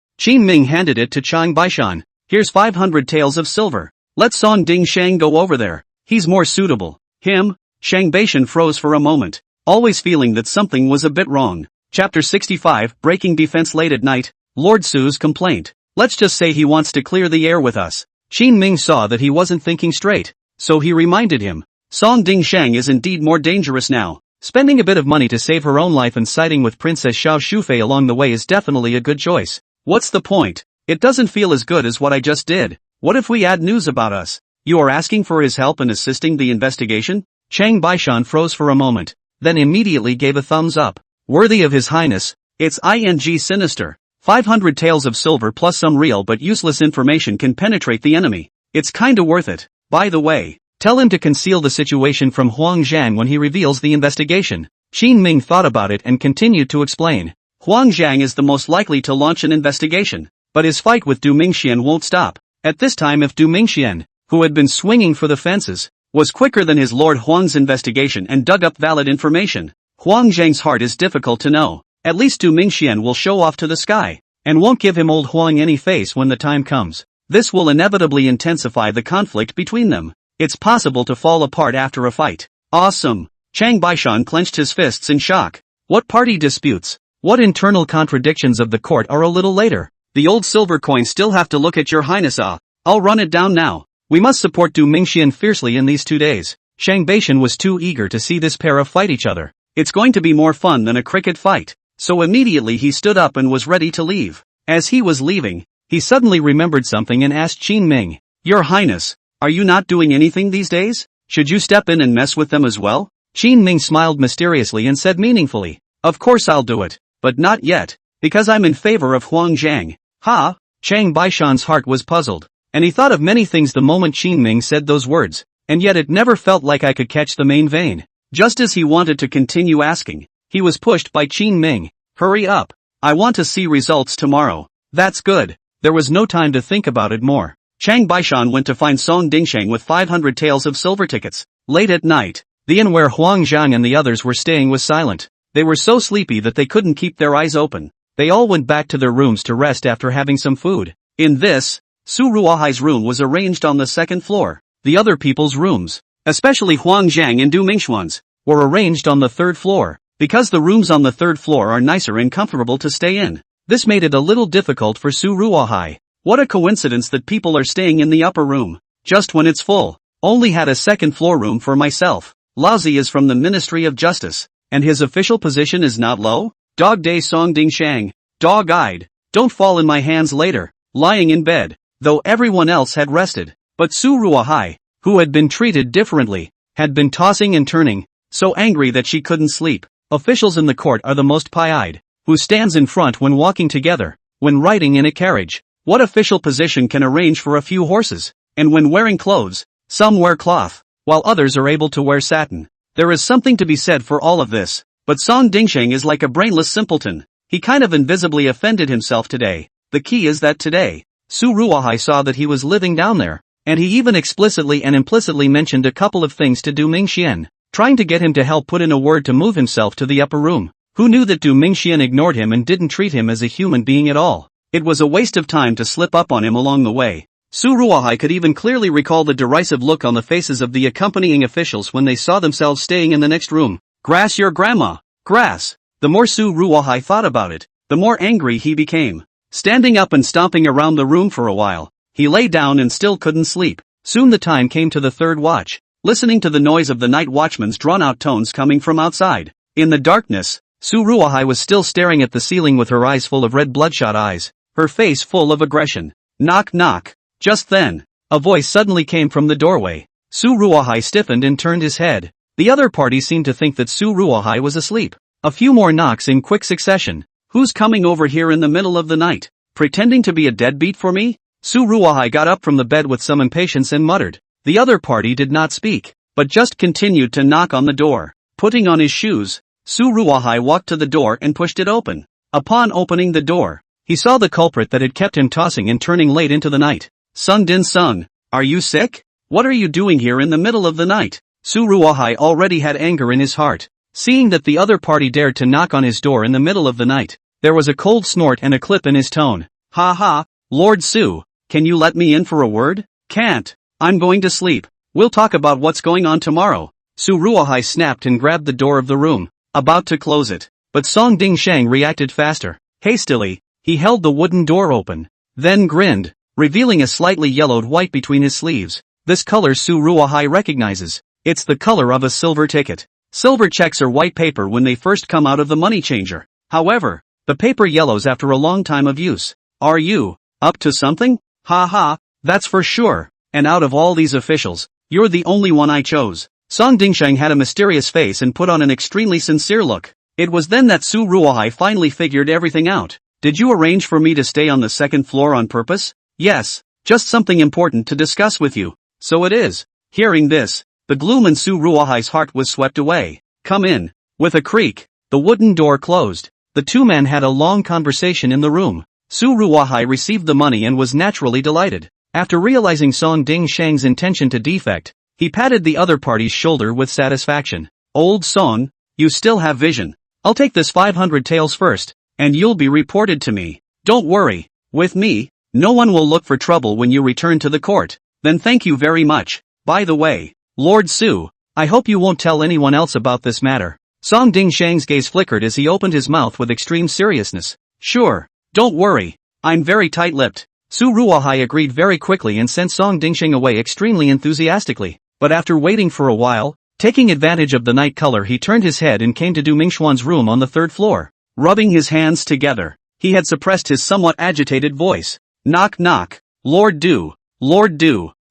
Qin Ming handed it to Chang Baishan. Here's 500 taels of silver. Let Song Dingsheng go over there. He's more suitable. Him? Chang Baishan froze for a moment, always feeling that something was a bit wrong. Chapter 65, Breaking Defense Late at Night, Lord Su's Complaint. Let's just say he wants to clear the air with us. Qin Ming saw that he wasn't thinking straight, so he reminded him. Song Dingsheng is indeed more dangerous now. Spending a bit of money to save her own life and siding with Princess Xiao Shufei along the way is definitely a good choice. What's the point? It doesn't feel as good as what I just did. What if we add news about us? You are asking for his help in assisting the investigation? Chang Baishan froze for a moment, then immediately gave a thumbs up. Worthy of His Highness. It's sinister. 500 taels of silver plus some real but useless information can penetrate the enemy. It's kinda worth it. By the way, tell him to conceal the situation from Huang Zhang when he reveals the investigation. Qin Ming thought about it and continued to explain. Huang Zhang is the most likely to launch an investigation, but his fight with Du Mingxian won't stop. At this time, if Du Mingxian, who had been swinging for the fences, was quicker than his Lord Huang's investigation and dug up valid information, Huang Zhang's heart is difficult to know. At least Du Mingxian will show off to the sky, and won't give him old Huang any face when the time comes. This will inevitably intensify the conflict between them. It's possible to fall apart after a fight. Awesome! Chang Baishan clenched his fists in shock. What party disputes? What internal contradictions of the court are a little later? The old silver coins still have to look at your highness. I'll run it down now. We must support Du Mingxian fiercely in these 2 days. Chang Baishan was too eager to see this pair fight each other. It's going to be more fun than a cricket fight. So immediately he stood up and was ready to leave. As he was leaving, he suddenly remembered something and asked Qin Ming, Your Highness, are you not doing anything these days? Should you step in and mess with them as well? Qin Ming smiled mysteriously and said meaningfully, Of course I'll do it, but not yet, because I'm in favor of Huang Zhang. Ha! Chang Baishan's heart was puzzled, and he thought of many things the moment Qin Ming said those words, and yet it never felt like I could catch the main vein. Just as he wanted to continue asking, he was pushed by Qin Ming. Hurry up. I want to see results tomorrow. That's good. There was no time to think about it more. Chang Baishan went to find Song Dingsheng with 500 taels of silver tickets. Late at night, the inn where Huang Zhang and the others were staying was silent. They were so sleepy that they couldn't keep their eyes open. They all went back to their rooms to rest after having some food. In this, Su Ruohai's room was arranged on the second floor. The other people's rooms, especially Huang Zhang and Du Mingxian's, were arranged on the third floor. Because the rooms on the third floor are nicer and comfortable to stay in, this made it a little difficult for Su Ruohai. What a coincidence that people are staying in the upper room, just when it's full. Only had a second floor room for myself. Laozi is from the Ministry of Justice, and his official position is not low? Dog Day Song Ding Shang. Dog-eyed. Don't fall in my hands later. Lying in bed, though everyone else had rested. But Su Ruohai, who had been treated differently, had been tossing and turning, so angry that she couldn't sleep. Officials in the court are the most pie-eyed. Who stands in front when walking together, when riding in a carriage? What official position can arrange for a few horses? And when wearing clothes, some wear cloth, while others are able to wear satin. There is something to be said for all of this, but Song Dingsheng is like a brainless simpleton. He kind of invisibly offended himself today. The key is that today, Su Ruohai saw that he was living down there, and he even explicitly and implicitly mentioned a couple of things to Du Mingxian, trying to get him to help put in a word to move himself to the upper room. Who knew that Du Mingxian ignored him and didn't treat him as a human being at all? It was a waste of time to slip up on him along the way. Su Ruohai could even clearly recall the derisive look on the faces of the accompanying officials when they saw themselves staying in the next room. Grass your grandma. Grass. The more Su Ruohai thought about it, the more angry he became. Standing up and stomping around the room for a while, he lay down and still couldn't sleep. Soon the time came to the third watch. Listening to the noise of the night watchman's drawn-out tones coming from outside. In the darkness, Su Ruohai was still staring at the ceiling with her eyes full of red bloodshot eyes, her face full of aggression. Knock knock. Just then, a voice suddenly came from the doorway. Su Ruohai stiffened and turned his head. The other party seemed to think that Su Ruohai was asleep. A few more knocks in quick succession. Who's coming over here in the middle of the night? Pretending to be a deadbeat for me? Su Ruohai got up from the bed with some impatience and muttered. The other party did not speak, but just continued to knock on the door. Putting on his shoes, Su Ruohai walked to the door and pushed it open. Upon opening the door, he saw the culprit that had kept him tossing and turning late into the night. Sun Din Sung, are you sick? What are you doing here in the middle of the night? Su Ruohai already had anger in his heart. Seeing that the other party dared to knock on his door in the middle of the night, there was a cold snort and a clip in his tone. Ha ha, Lord Su, can you let me in for a word? Can't. I'm going to sleep. We'll talk about what's going on tomorrow. Su Ruohai snapped and grabbed the door of the room, about to close it. but Song Dingsheng reacted faster. Hastily, he held the wooden door open, then grinned, revealing a slightly yellowed white between his sleeves. This color Su Ruohai recognizes. It's the color of a silver ticket. Silver checks are white paper when they first come out of the money changer. However, the paper yellows after a long time of use. Are you up to something? Ha ha, that's for sure. And out of all these officials, you're the only one I chose. Song Dingsheng had a mysterious face and put on an extremely sincere look. It was then that Su Ruohai finally figured everything out. Did you arrange for me to stay on the second floor on purpose? Yes, just something important to discuss with you. So it is. Hearing this, the gloom in Su Ruohai's heart was swept away. Come in. With a creak, the wooden door closed. The two men had a long conversation in the room. Su Ruohai received the money and was naturally delighted. After realizing Song Dingsheng's intention to defect, he patted the other party's shoulder with satisfaction. Old Song, you still have vision. I'll take this 500 taels first, and you'll be reported to me. Don't worry. With me, no one will look for trouble when you return to the court. Then thank you very much. By the way, Lord Su, I hope you won't tell anyone else about this matter. Song Dingsheng's gaze flickered as he opened his mouth with extreme seriousness. Sure, don't worry. I'm very tight-lipped. Su Ruohai agreed very quickly and sent Song Dingsheng away extremely enthusiastically. But after waiting for a while, taking advantage of the night color, he turned his head and came to Du Mingxuan's room on the third floor. Rubbing his hands together, he had suppressed his somewhat agitated voice. Knock knock. Lord Du,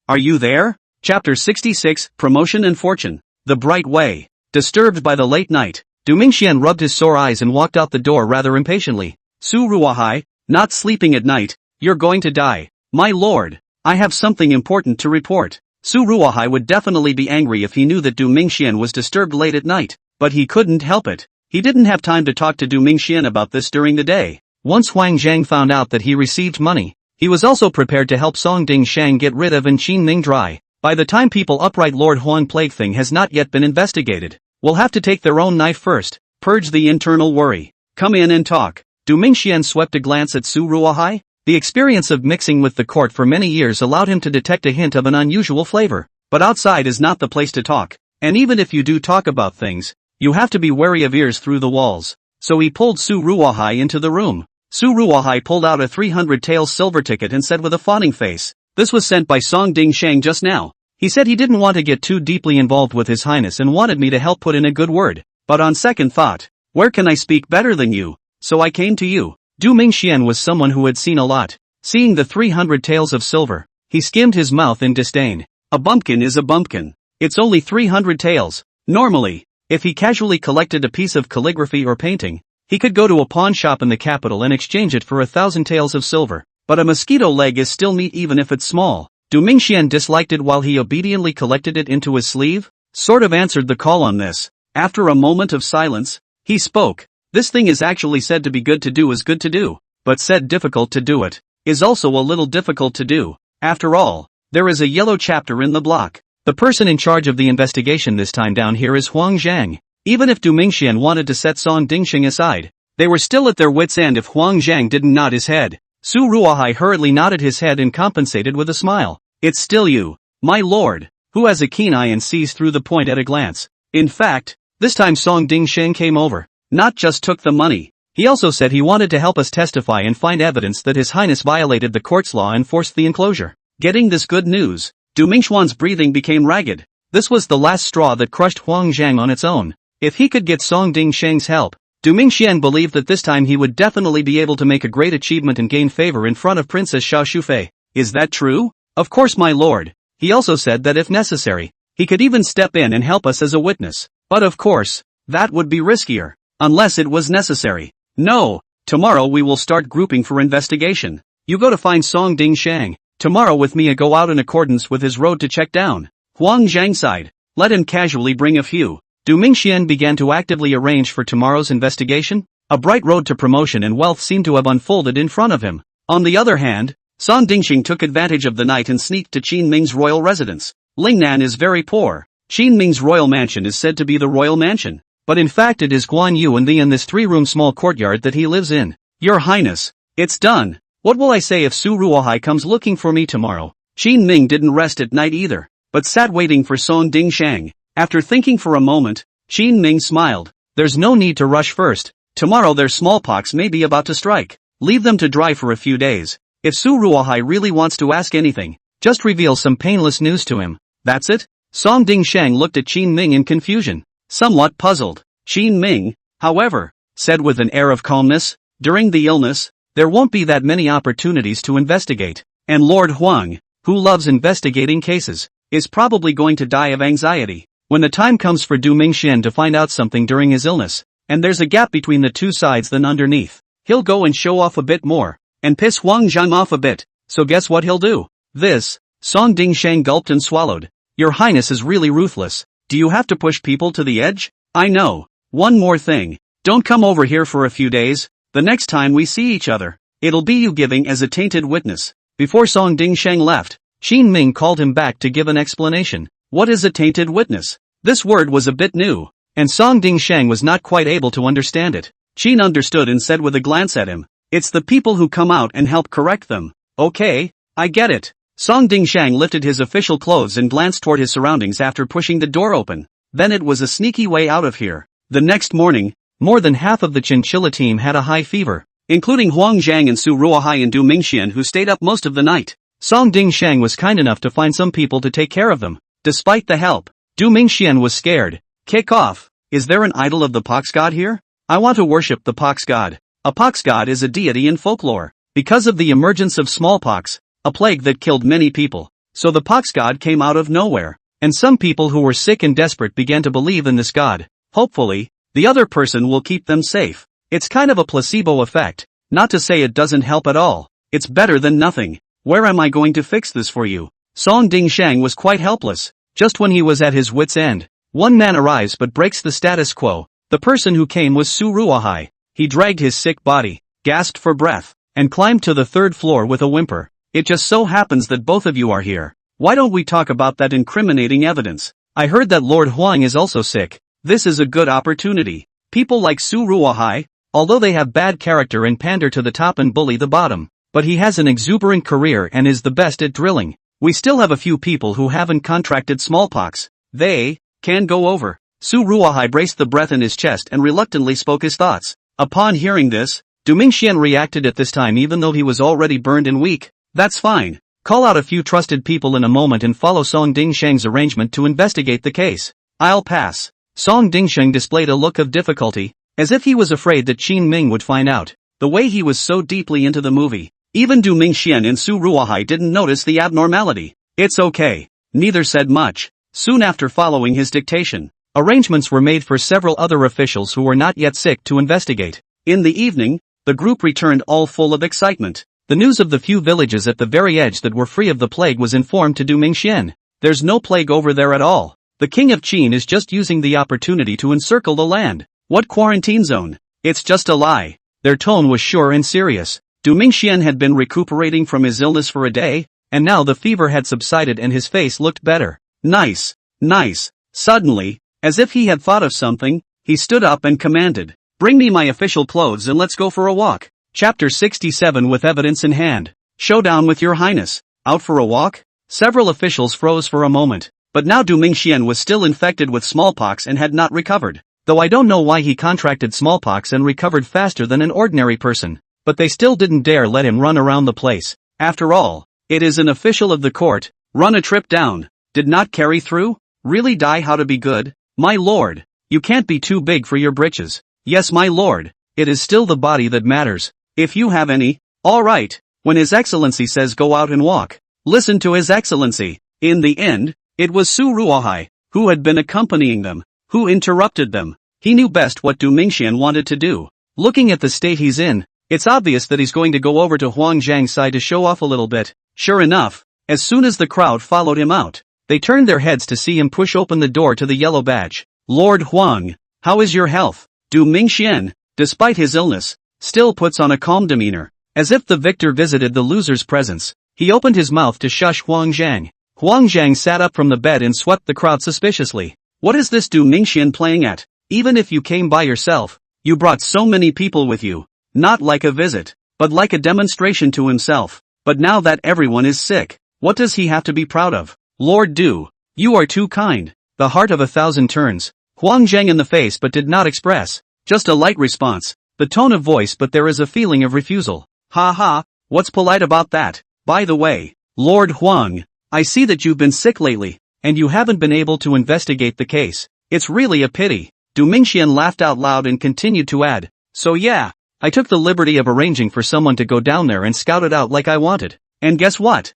are you there? Chapter 66, Promotion and Fortune. The Bright Way. Disturbed by the late night, Du Mingxian rubbed his sore eyes and walked out the door rather impatiently. Su Ruohai, not sleeping at night, you're going to die. My lord, I have something important to report. Su Ruohai would definitely be angry if he knew that Du Mingxian was disturbed late at night, but he couldn't help it. He didn't have time to talk to Du Mingxian about this during the day. Once Huang Zhang found out that he received money, he was also prepared to help Song Dingsheng get rid of Qin Ming dry. By the time people upright Lord Huang plague thing has not yet been investigated. Will have to take their own knife first, purge the internal worry. Come in and talk. Du Mingxian swept a glance at Su Ruohai. The experience of mixing with the court for many years allowed him to detect a hint of an unusual flavor. But outside is not the place to talk. And even if you do talk about things, you have to be wary of ears through the walls. So he pulled Su Ruohai into the room. Su Ruohai pulled out a 300 taels silver ticket and said with a fawning face, "This was sent by Song Dingsheng just now. He said he didn't want to get too deeply involved with His Highness and wanted me to help put in a good word. But on second thought, where can I speak better than you? So I came to you." Du Mingxian was someone who had seen a lot. Seeing the 300 taels of silver, he skimmed his mouth in disdain. A bumpkin is a bumpkin. It's only 300 taels. Normally, if he casually collected a piece of calligraphy or painting, he could go to a pawn shop in the capital and exchange it for 1,000 taels of silver. But a mosquito leg is still meat even if it's small. Du Mingxian disliked it while he obediently collected it into his sleeve. Sort of answered the call on this. After a moment of silence, he spoke. This thing is actually said to be good to do is good to do, but said difficult to do it is also a little difficult to do. After all, there is a yellow chapter in the block. The person in charge of the investigation this time down here is Huang Zhang. Even if Du Mingxian wanted to set Song Dingsheng aside, they were still at their wits' end if Huang Zhang didn't nod his head. Su Ruohai hurriedly nodded his head and compensated with a smile. It's still you, my lord, who has a keen eye and sees through the point at a glance. In fact, this time Song Dingsheng came over, not just took the money. He also said he wanted to help us testify and find evidence that His Highness violated the court's law and forced the enclosure. Getting this good news, Du Mingxuan's breathing became ragged. This was the last straw that crushed Huang Zhang on its own. If he could get Song Dingsheng's help, Du Mingxian believed that this time he would definitely be able to make a great achievement and gain favor in front of Princess Xiao Shufei. Is that true? Of course, my lord. He also said that if necessary, he could even step in and help us as a witness. But of course, that would be riskier. Unless it was necessary. No, tomorrow we will start grouping for investigation. You go to find Song Dingsheng. Tomorrow with me and go out in accordance with his road to check down. Huang Zhang sighed. Let him casually bring a few. Du Mingxian began to actively arrange for tomorrow's investigation. A bright road to promotion and wealth seemed to have unfolded in front of him. On the other hand, Song Dingsheng took advantage of the night and sneaked to Qin Ming's royal residence. Lingnan is very poor. Qin Ming's royal mansion is said to be the royal mansion. But in fact it is Guan Yu and in this 3-room small courtyard that he lives in. Your Highness, it's done. What will I say if Su Ruohai comes looking for me tomorrow? Qin Ming didn't rest at night either, but sat waiting for Song Dingsheng. After thinking for a moment, Qin Ming smiled. There's no need to rush first. Tomorrow their smallpox may be about to strike. Leave them to dry for a few days. If Su Ruohai really wants to ask anything, just reveal some painless news to him. That's it? Song Dingsheng looked at Qin Ming in confusion, somewhat puzzled. Qin Ming, however, said with an air of calmness, during the illness, there won't be that many opportunities to investigate, and Lord Huang, who loves investigating cases, is probably going to die of anxiety. When the time comes for Du Mingxian to find out something during his illness, and there's a gap between the two sides then underneath, he'll go and show off a bit more, and piss Huang Zhang off a bit, so guess what he'll do? This, Song Dingsheng gulped and swallowed. Your Highness is really ruthless. Do you have to push people to the edge? I know. One more thing. Don't come over here for a few days. The next time we see each other, it'll be you giving as a tainted witness. Before Song Dingsheng left, Qin Ming called him back to give an explanation. What is a tainted witness? This word was a bit new, and Song Dingsheng was not quite able to understand it. Qin understood and said with a glance at him, it's the people who come out and help correct them. Okay, I get it. Song Dingsheng lifted his official clothes and glanced toward his surroundings after pushing the door open. Then it was a sneaky way out of here. The next morning, more than half of the chinchilla team had a high fever, including Huang Zhang and Su Ruohai and Du Mingxian, who stayed up most of the night. Song Dingsheng was kind enough to find some people to take care of them. Despite the help, Du Mingxian was scared. Kick off. Is there an idol of the pox god here? I want to worship the pox god. A pox god is a deity in folklore. Because of the emergence of smallpox, a plague that killed many people, so the pox god came out of nowhere, and some people who were sick and desperate began to believe in this god. Hopefully, the other person will keep them safe. It's kind of a placebo effect. Not to say it doesn't help at all. It's better than nothing. Where am I going to fix this for you? Song Dingsheng was quite helpless. Just when he was at his wit's end, one man arrives but breaks the status quo. The person who came was Su Ruohai. He dragged his sick body, gasped for breath, and climbed to the third floor with a whimper. It just so happens that both of you are here. Why don't we talk about that incriminating evidence? I heard that Lord Huang is also sick. This is a good opportunity. People like Su Ruohai, although they have bad character and pander to the top and bully the bottom, but he has an exuberant career and is the best at drilling. We still have a few people who haven't contracted smallpox. They can go over. Su Ruohai braced the breath in his chest and reluctantly spoke his thoughts. Upon hearing this, Du Mingxian reacted at this time even though he was already burned and weak. That's fine. Call out a few trusted people in a moment and follow Song Dingsheng's arrangement to investigate the case. I'll pass. Song Dingsheng displayed a look of difficulty, as if he was afraid that Qin Ming would find out. The way he was so deeply into the movie, even Du Mingxian and Su Ruohai didn't notice the abnormality. It's okay. Neither said much. Soon after following his dictation, arrangements were made for several other officials who were not yet sick to investigate. In the evening, the group returned all full of excitement. The news of the few villages at the very edge that were free of the plague was informed to Du Mingxian. There's no plague over there at all. The king of Qin is just using the opportunity to encircle the land. What quarantine zone? It's just a lie. Their tone was sure and serious. Du Mingxian had been recuperating from his illness for a day, and now the fever had subsided and his face looked better. Nice. Nice. Suddenly, as if he had thought of something, he stood up and commanded, bring me my official clothes and let's go for a walk. Chapter 67 with evidence in hand. Showdown with your highness. Out for a walk? Several officials froze for a moment, but now Du Mingxian was still infected with smallpox and had not recovered. Though I don't know why he contracted smallpox and recovered faster than an ordinary person, but they still didn't dare let him run around the place. After all, it is an official of the court. Run a trip down. Did not carry through? Really die how to be good? My lord, you can't be too big for your britches. Yes my lord, it is still the body that matters. If you have any. Alright, when His Excellency says go out and walk, listen to His Excellency. In the end, it was Su Ruohai, who had been accompanying them, who interrupted them. He knew best what Du Mingxian wanted to do. Looking at the state he's in, it's obvious that he's going to go over to Huang Zhang's side to show off a little bit. Sure enough, as soon as the crowd followed him out, they turned their heads to see him push open the door to the yellow badge. Lord Huang, how is your health? Du Mingxian, despite his illness, still puts on a calm demeanor, as if the victor visited the loser's presence. He opened his mouth to shush Huang Zhang. Huang Zhang sat up from the bed and swept the crowd suspiciously. What is this Du Mingxian playing at? Even if you came by yourself, you brought so many people with you. Not like a visit, but like a demonstration to himself. But now that everyone is sick, what does he have to be proud of? Lord Du, you are too kind. The heart of 1,000 turns Huang Zhang in the face but did not express, just a light response. the tone of voice, but there is a feeling of refusal. Ha ha, what's polite about that? By the way, Lord Huang, I see that you've been sick lately, and you haven't been able to investigate the case. It's really a pity. Du Mingxian laughed out loud and continued to add, so yeah, I took the liberty of arranging for someone to go down there and scout it out like I wanted. And guess what?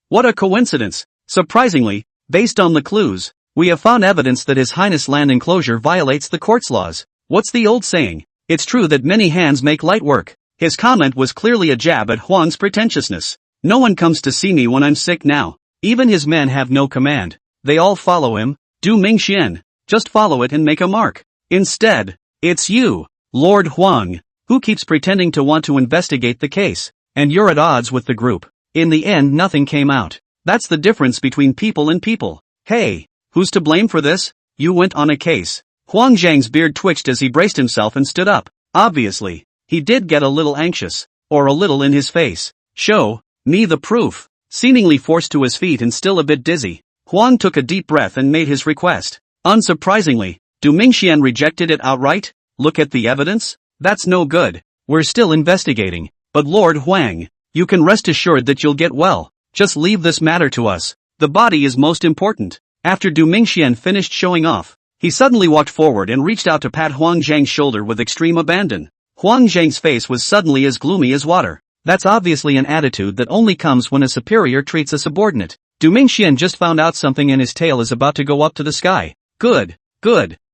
What a coincidence. Surprisingly, based on the clues, we have found evidence that His Highness land enclosure violates the court's laws. What's the old saying? It's true that many hands make light work. His comment was clearly a jab at Huang's pretentiousness. No one comes to see me when I'm sick now. Even his men have no command. They all follow him. Du Mingxian, just follow it and make a mark. Instead, it's you, Lord Huang, who keeps pretending to want to investigate the case. And you're at odds with the group. In the end, nothing came out. That's the difference between people and people. Hey, who's to blame for this? You went on a case. Huang Zhang's beard twitched as he braced himself and stood up. Obviously, he did get a little anxious, or a little in his face. Show me the proof. Seemingly forced to his feet and still a bit dizzy, Huang took a deep breath and made his request. Unsurprisingly, Du Mingxian rejected it outright. Look at the evidence? That's no good. We're still investigating. But Lord Huang, you can rest assured that you'll get well. Just leave this matter to us. The body is most important. After Du Mingxian finished showing off, he suddenly walked forward and reached out to pat Huang Zhang's shoulder with extreme abandon. Huang Zhang's face was suddenly as gloomy as water. That's obviously an attitude that only comes when a superior treats a subordinate. Du Mingxian just found out something and his tail is about to go up to the sky. Good.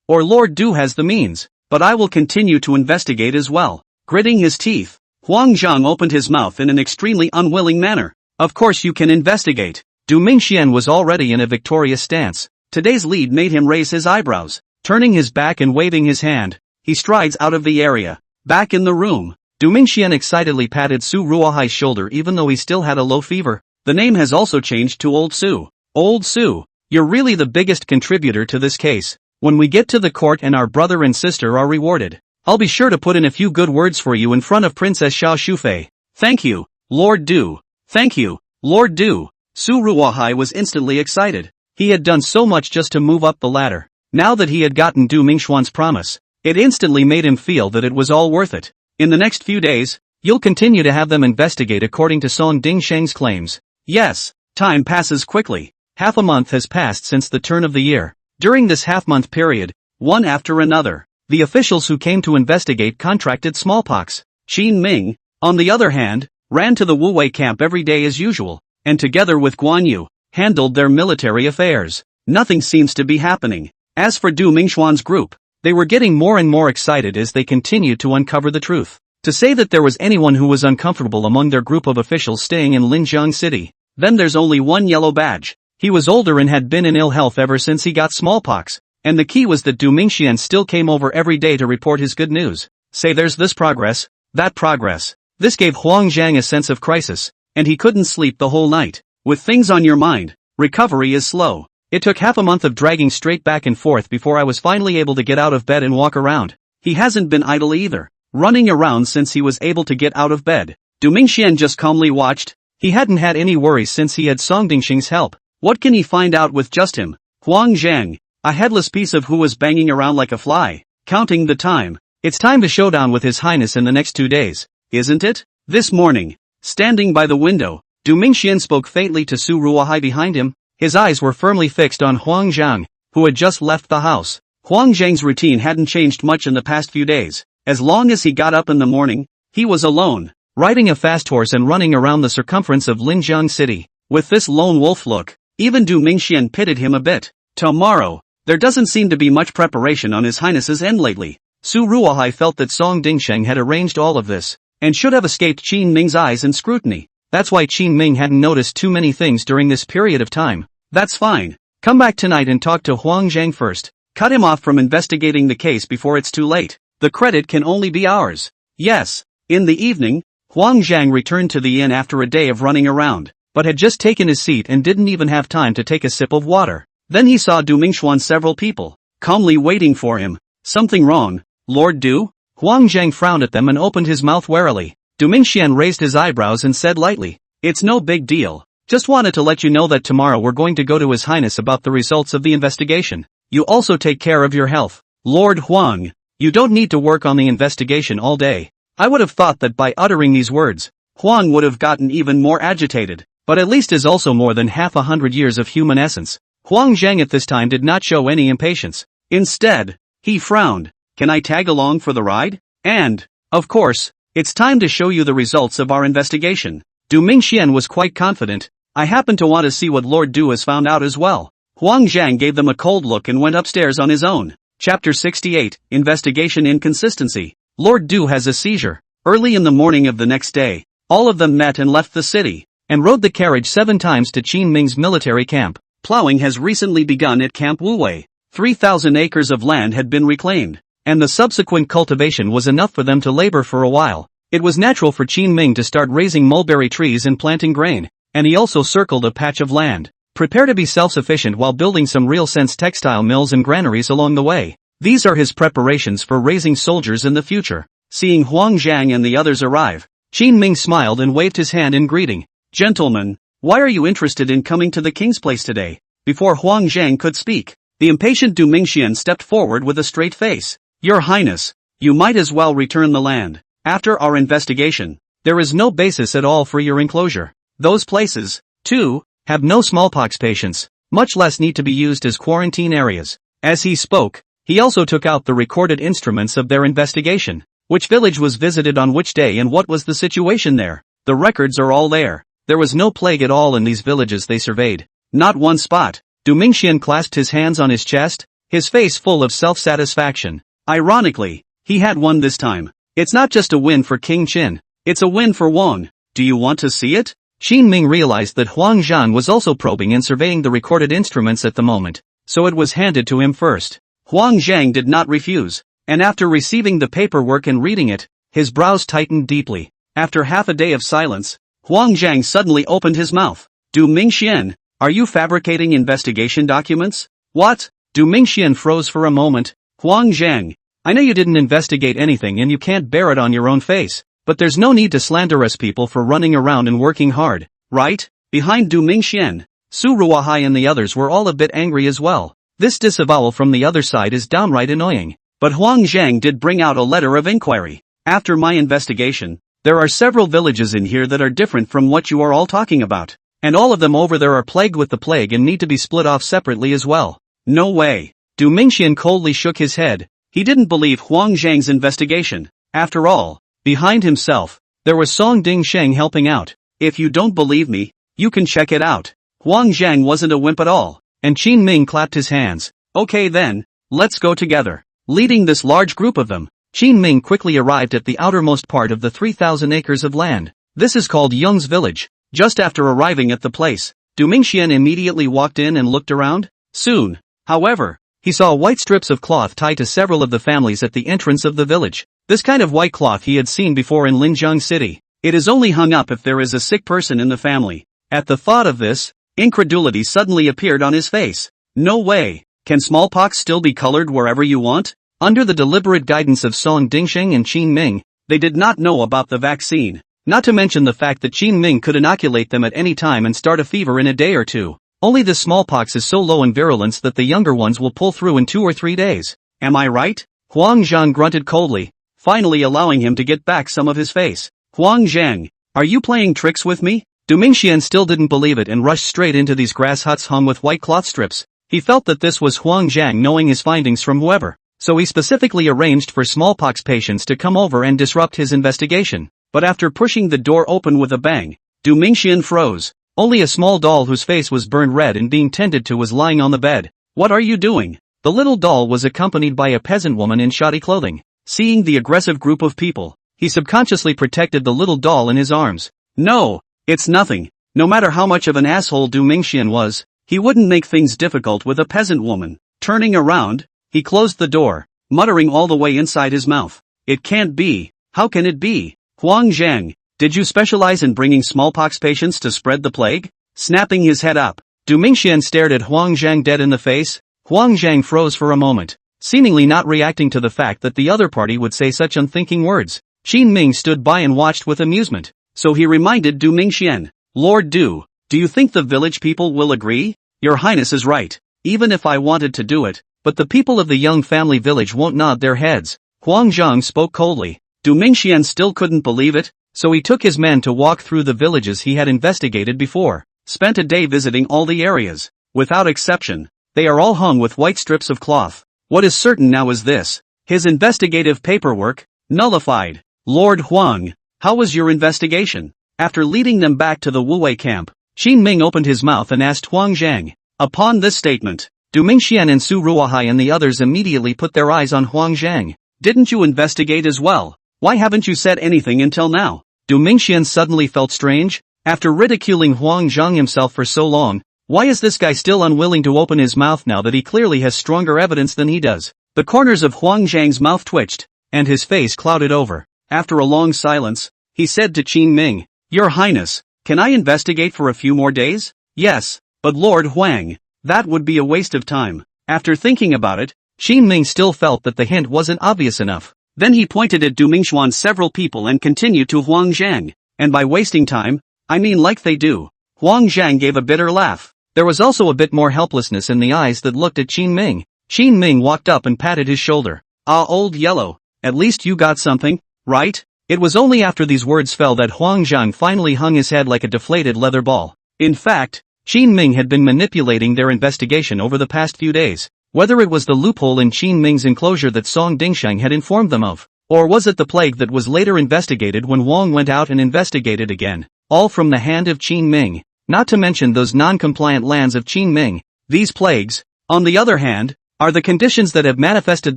Or Lord Du has the means. But I will continue to investigate as well. Gritting his teeth, Huang Zhang opened his mouth in an extremely unwilling manner. Of course you can investigate. Du Mingxian was already in a victorious stance. Today's lead made him raise his eyebrows. Turning his back and waving his hand, he strides out of the area. Back in the room, Du Mingxian excitedly patted Su Ruohai's shoulder even though he still had a low fever. The name has also changed to Old Su. Old Su, you're really the biggest contributor to this case. When we get to the court and our brother and sister are rewarded, I'll be sure to put in a few good words for you in front of Princess Xiao Shufei. Thank you, Lord Du. Thank you, Lord Du. Su Ruohai was instantly excited. He had done so much just to move up the ladder. Now that he had gotten Du Mingxuan's promise, it instantly made him feel that it was all worth it. In the next few days, you'll continue to have them investigate according to Song Dingsheng's claims. Yes, time passes quickly. Half a month has passed since the turn of the year. During this half-month period, one after another, the officials who came to investigate contracted smallpox. Qin Ming, on the other hand, ran to the Wuwei camp every day as usual, and together with Guan Yu, handled their military affairs. Nothing seems to be happening. As for Du Mingxuan's group, they were getting more and more excited as they continued to uncover the truth. To say that there was anyone who was uncomfortable among their group of officials staying in Linjiang City, then there's only one yellow badge. He was older and had been in ill health ever since he got smallpox, and the key was that Du Mingxian still came over every day to report his good news. Say there's this progress, that progress. This gave Huang Zhang a sense of crisis, and he couldn't sleep the whole night. With things on your mind, recovery is slow. It took half a month of dragging straight back and forth before I was finally able to get out of bed and walk around. He hasn't been idle either, running around since he was able to get out of bed. Du Mingxian just calmly watched. He hadn't had any worries since he had Song Dingsheng's help. What can he find out with just him? Huang Zhang, a headless piece of who was banging around like a fly, counting the time. It's time to showdown with His Highness in the next 2 days, isn't it? This morning, standing by the window, Du Mingxian spoke faintly to Su Ruohai behind him. His eyes were firmly fixed on Huang Zhang, who had just left the house. Huang Zhang's routine hadn't changed much in the past few days. As long as he got up in the morning, he was alone, riding a fast horse and running around the circumference of Linjiang City. With this lone wolf look, even Du Mingxian pitied him a bit. Tomorrow, there doesn't seem to be much preparation on His Highness's end lately. Su Ruohai felt that Song Dingsheng had arranged all of this, and should have escaped Qin Ming's eyes and scrutiny. That's why Qin Ming hadn't noticed too many things during this period of time. That's fine. Come back tonight and talk to Huang Zhang first. Cut him off from investigating the case before it's too late. The credit can only be ours. Yes. In the evening, Huang Zhang returned to the inn after a day of running around, but had just taken his seat and didn't even have time to take a sip of water. Then he saw Du Mingxuan several people, calmly waiting for him. Something wrong, Lord Du? Huang Zhang frowned at them and opened his mouth warily. Du Mingxian raised his eyebrows and said lightly, "It's no big deal. Just wanted to let you know that tomorrow we're going to go to His Highness about the results of the investigation. You also take care of your health." Lord Huang, You don't need to work on the investigation all day. I would have thought that by uttering these words, Huang would have gotten even more agitated, but at least is also more than half 100 years of human essence. Huang Zhang at this time did not show any impatience. Instead, he frowned. Can I tag along for the ride? And, of course, it's time to show you the results of our investigation. Du Mingxian was quite confident. I happen to want to see what Lord Du has found out as well. Huang Zhang gave them a cold look and went upstairs on his own. Chapter 68, Investigation Inconsistency. Lord Du has a seizure. Early in the morning of the next day, all of them met and left the city, and rode the carriage 7 times to Qin Ming's military camp. Plowing has recently begun at Camp Wuwei. 3,000 acres of land had been reclaimed, and the subsequent cultivation was enough for them to labor for a while. It was natural for Qin Ming to start raising mulberry trees and planting grain, and he also circled a patch of land. Prepare to be self-sufficient while building some real-sense textile mills and granaries along the way. These are his preparations for raising soldiers in the future. Seeing Huang Zhang and the others arrive, Qin Ming smiled and waved his hand in greeting. Gentlemen, why are you interested in coming to the king's place today? Before Huang Zhang could speak, the impatient Du Mingxian stepped forward with a straight face. Your Highness, you might as well return the land. After our investigation, there is no basis at all for your enclosure. Those places, too, have no smallpox patients, much less need to be used as quarantine areas. As he spoke, he also took out the recorded instruments of their investigation. Which village was visited on which day and what was the situation there? The records are all there. There was no plague at all in these villages they surveyed. Not one spot. Du Mingxian clasped his hands on his chest, his face full of self-satisfaction. Ironically, he had won this time. It's not just a win for King Qin, it's a win for Wang. Do you want to see it? Qin Ming realized that Huang Zhang was also probing and surveying the recorded instruments at the moment, so it was handed to him first. Huang Zhang did not refuse, and after receiving the paperwork and reading it, his brows tightened deeply. After half a day of silence, Huang Zhang suddenly opened his mouth. Du Mingxian, are you fabricating investigation documents? What? Du Mingxian froze for a moment. Huang Zhang, I know you didn't investigate anything and you can't bear it on your own face, but there's no need to slander us people for running around and working hard, right? Behind Du Mingxian, Su Ruohai and the others were all a bit angry as well. This disavowal from the other side is downright annoying. But Huang Zhang did bring out a letter of inquiry. After my investigation, there are several villages in here that are different from what you are all talking about. And all of them over there are plagued with the plague and need to be split off separately as well. No way. Du Mingxian coldly shook his head. He didn't believe Huang Zhang's investigation. After all, behind himself, there was Song Ding Sheng helping out. If you don't believe me, you can check it out. Huang Zhang wasn't a wimp at all. And Qin Ming clapped his hands. Okay then, let's go together. Leading this large group of them, Qin Ming quickly arrived at the outermost part of the 3,000 acres of land. This is called Yung's village. Just after arriving at the place, Du Mingxian immediately walked in and looked around. Soon, however, he saw white strips of cloth tied to several of the families at the entrance of the village. This kind of white cloth he had seen before in Linjiang City. It is only hung up if there is a sick person in the family. At the thought of this, incredulity suddenly appeared on his face. No way. Can smallpox still be colored wherever you want? Under the deliberate guidance of Song Dingsheng and Qin Ming, they did not know about the vaccine. Not to mention the fact that Qin Ming could inoculate them at any time and start a fever in a day or two. Only the smallpox is so low in virulence that the younger ones will pull through in 2 or 3 days. Am I right? Huang Zhang grunted coldly, finally allowing him to get back some of his face. Huang Zhang, are you playing tricks with me? Du Mingxian still didn't believe it and rushed straight into these grass huts hung with white cloth strips. He felt that this was Huang Zhang knowing his findings from whoever, so he specifically arranged for smallpox patients to come over and disrupt his investigation. But after pushing the door open with a bang, Du Mingxian froze. Only a small doll whose face was burned red and being tended to was lying on the bed. What are you doing? The little doll was accompanied by a peasant woman in shoddy clothing. Seeing the aggressive group of people, he subconsciously protected the little doll in his arms. No, it's nothing. No matter how much of an asshole Du Mingxian was, he wouldn't make things difficult with a peasant woman. Turning around, he closed the door, muttering all the way inside his mouth. It can't be. How can it be? Huang Zhang, did you specialize in bringing smallpox patients to spread the plague? Snapping his head up, Du Mingxian stared at Huang Zhang dead in the face. Huang Zhang froze for a moment, seemingly not reacting to the fact that the other party would say such unthinking words. Qin Ming stood by and watched with amusement, so he reminded Du Mingxian, Lord Du, do you think the village people will agree? Your Highness is right, even if I wanted to do it, but the people of the Young family village won't nod their heads. Huang Zhang spoke coldly. Du Mingxian still couldn't believe it, so he took his men to walk through the villages he had investigated before, spent a day visiting all the areas. Without exception, they are all hung with white strips of cloth. What is certain now is this: his investigative paperwork, nullified. Lord Huang, how was your investigation? After leading them back to the Wuwei camp, Qin Ming opened his mouth and asked Huang Zhang. Upon this statement, Du Mingxian and Su Ruohai and the others immediately put their eyes on Huang Zhang. Didn't you investigate as well? Why haven't you said anything until now? Du Mingxian suddenly felt strange. After ridiculing Huang Zhang himself for so long, why is this guy still unwilling to open his mouth now that he clearly has stronger evidence than he does? The corners of Huang Zhang's mouth twitched, and his face clouded over. After a long silence, he said to Qin Ming, Your Highness, can I investigate for a few more days? Yes, but Lord Huang, that would be a waste of time. After thinking about it, Qin Ming still felt that the hint wasn't obvious enough. Then he pointed at Du Mingxuan's several people and continued to Huang Zhang. And by wasting time, I mean like they do. Huang Zhang gave a bitter laugh. There was also a bit more helplessness in the eyes that looked at Qin Ming. Qin Ming walked up and patted his shoulder. Ah, old yellow, at least you got something, right? It was only after these words fell that Huang Zhang finally hung his head like a deflated leather ball. In fact, Qin Ming had been manipulating their investigation over the past few days. Whether it was the loophole in Qin Ming's enclosure that Song Dingsheng had informed them of, or was it the plague that was later investigated when Wang went out and investigated again, all from the hand of Qin Ming. Not to mention those non-compliant lands of Qin Ming. These plagues, on the other hand, are the conditions that have manifested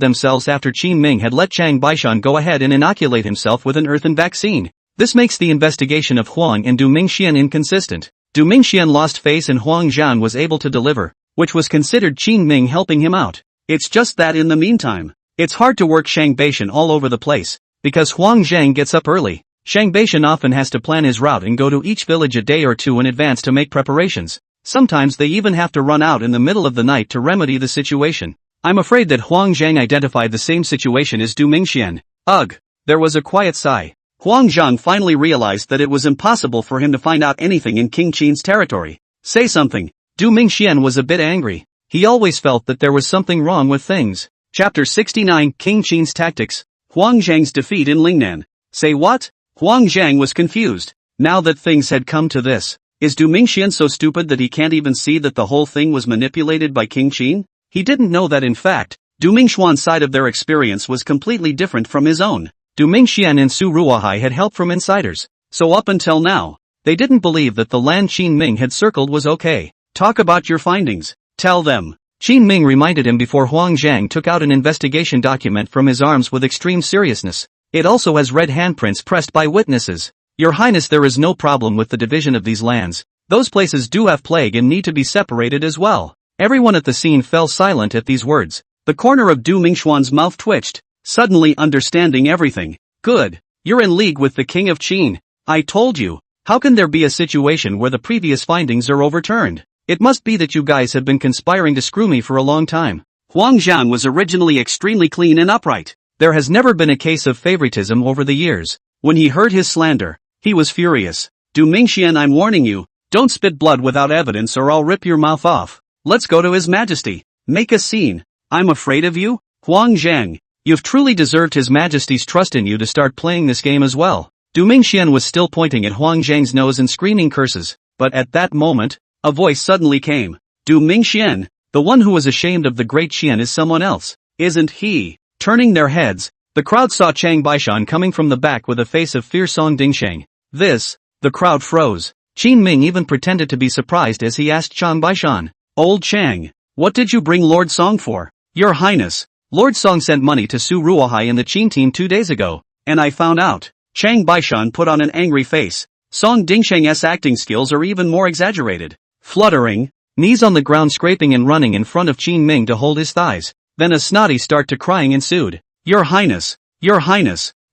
themselves after Qin Ming had let Chang Baishan go ahead and inoculate himself with an earthen vaccine. This makes the investigation of Huang and Du Mingxian inconsistent. Du Mingxian lost face and Huang Zhan was able to deliver, which was considered Qin Ming helping him out. It's just that in the meantime, it's hard to work Shang Baishan all over the place, because Huang Zhang gets up early. Shang Baishan often has to plan his route and go to each village a day or two in advance to make preparations. Sometimes they even have to run out in the middle of the night to remedy the situation. I'm afraid that Huang Zhang identified the same situation as Du Mingxian. Ugh. There was a quiet sigh. Huang Zhang finally realized that it was impossible for him to find out anything in King Qin's territory. Say something. Du Mingxian was a bit angry. He always felt that there was something wrong with things. Chapter 69, King Qin's Tactics. Huang Zhang's defeat in Lingnan. Say what? Huang Zhang was confused. Now that things had come to this, is Du Mingxian so stupid that he can't even see that the whole thing was manipulated by King Qin? He didn't know that in fact, Du Mingxuan's side of their experience was completely different from his own. Du Mingxian and Su Ruohai had help from insiders, so up until now, they didn't believe that the land Qin Ming had circled was okay. Talk about your findings. Tell them. Qin Ming reminded him before Huang Zhang took out an investigation document from his arms with extreme seriousness. It also has red handprints pressed by witnesses. Your Highness, there is no problem with the division of these lands. Those places do have plague and need to be separated as well. Everyone at the scene fell silent at these words. The corner of Du Mingxuan's mouth twitched, suddenly understanding everything. Good. You're in league with the King of Qin. I told you. How can there be a situation where the previous findings are overturned? It must be that you guys have been conspiring to screw me for a long time. Huang Zhan was originally extremely clean and upright. There has never been a case of favoritism over the years. When he heard his slander, he was furious. Du Mingxian, I'm warning you, don't spit blood without evidence or I'll rip your mouth off. Let's go to His Majesty. Make a scene. I'm afraid of you? Huang Zhang, you've truly deserved His Majesty's trust in you to start playing this game as well. Du Mingxian was still pointing at Huang Zhang's nose and screaming curses, but at that moment, a voice suddenly came. Du Mingxian, the one who was ashamed of the great Qian is someone else, isn't he? Turning their heads, the crowd saw Chang Baishan coming from the back with a face of fierce Song Dingsheng. The crowd froze. Qin Ming even pretended to be surprised as he asked Chang Baishan, Old Chang, what did you bring Lord Song for? Your Highness, Lord Song sent money to Su Ruohai and the Qin team 2 days ago, and I found out. Chang Baishan put on an angry face. Song Dingsheng's acting skills are even more exaggerated. Fluttering, knees on the ground, scraping and running in front of Qin Ming to hold his thighs. Then a snotty start to crying ensued. Your Highness,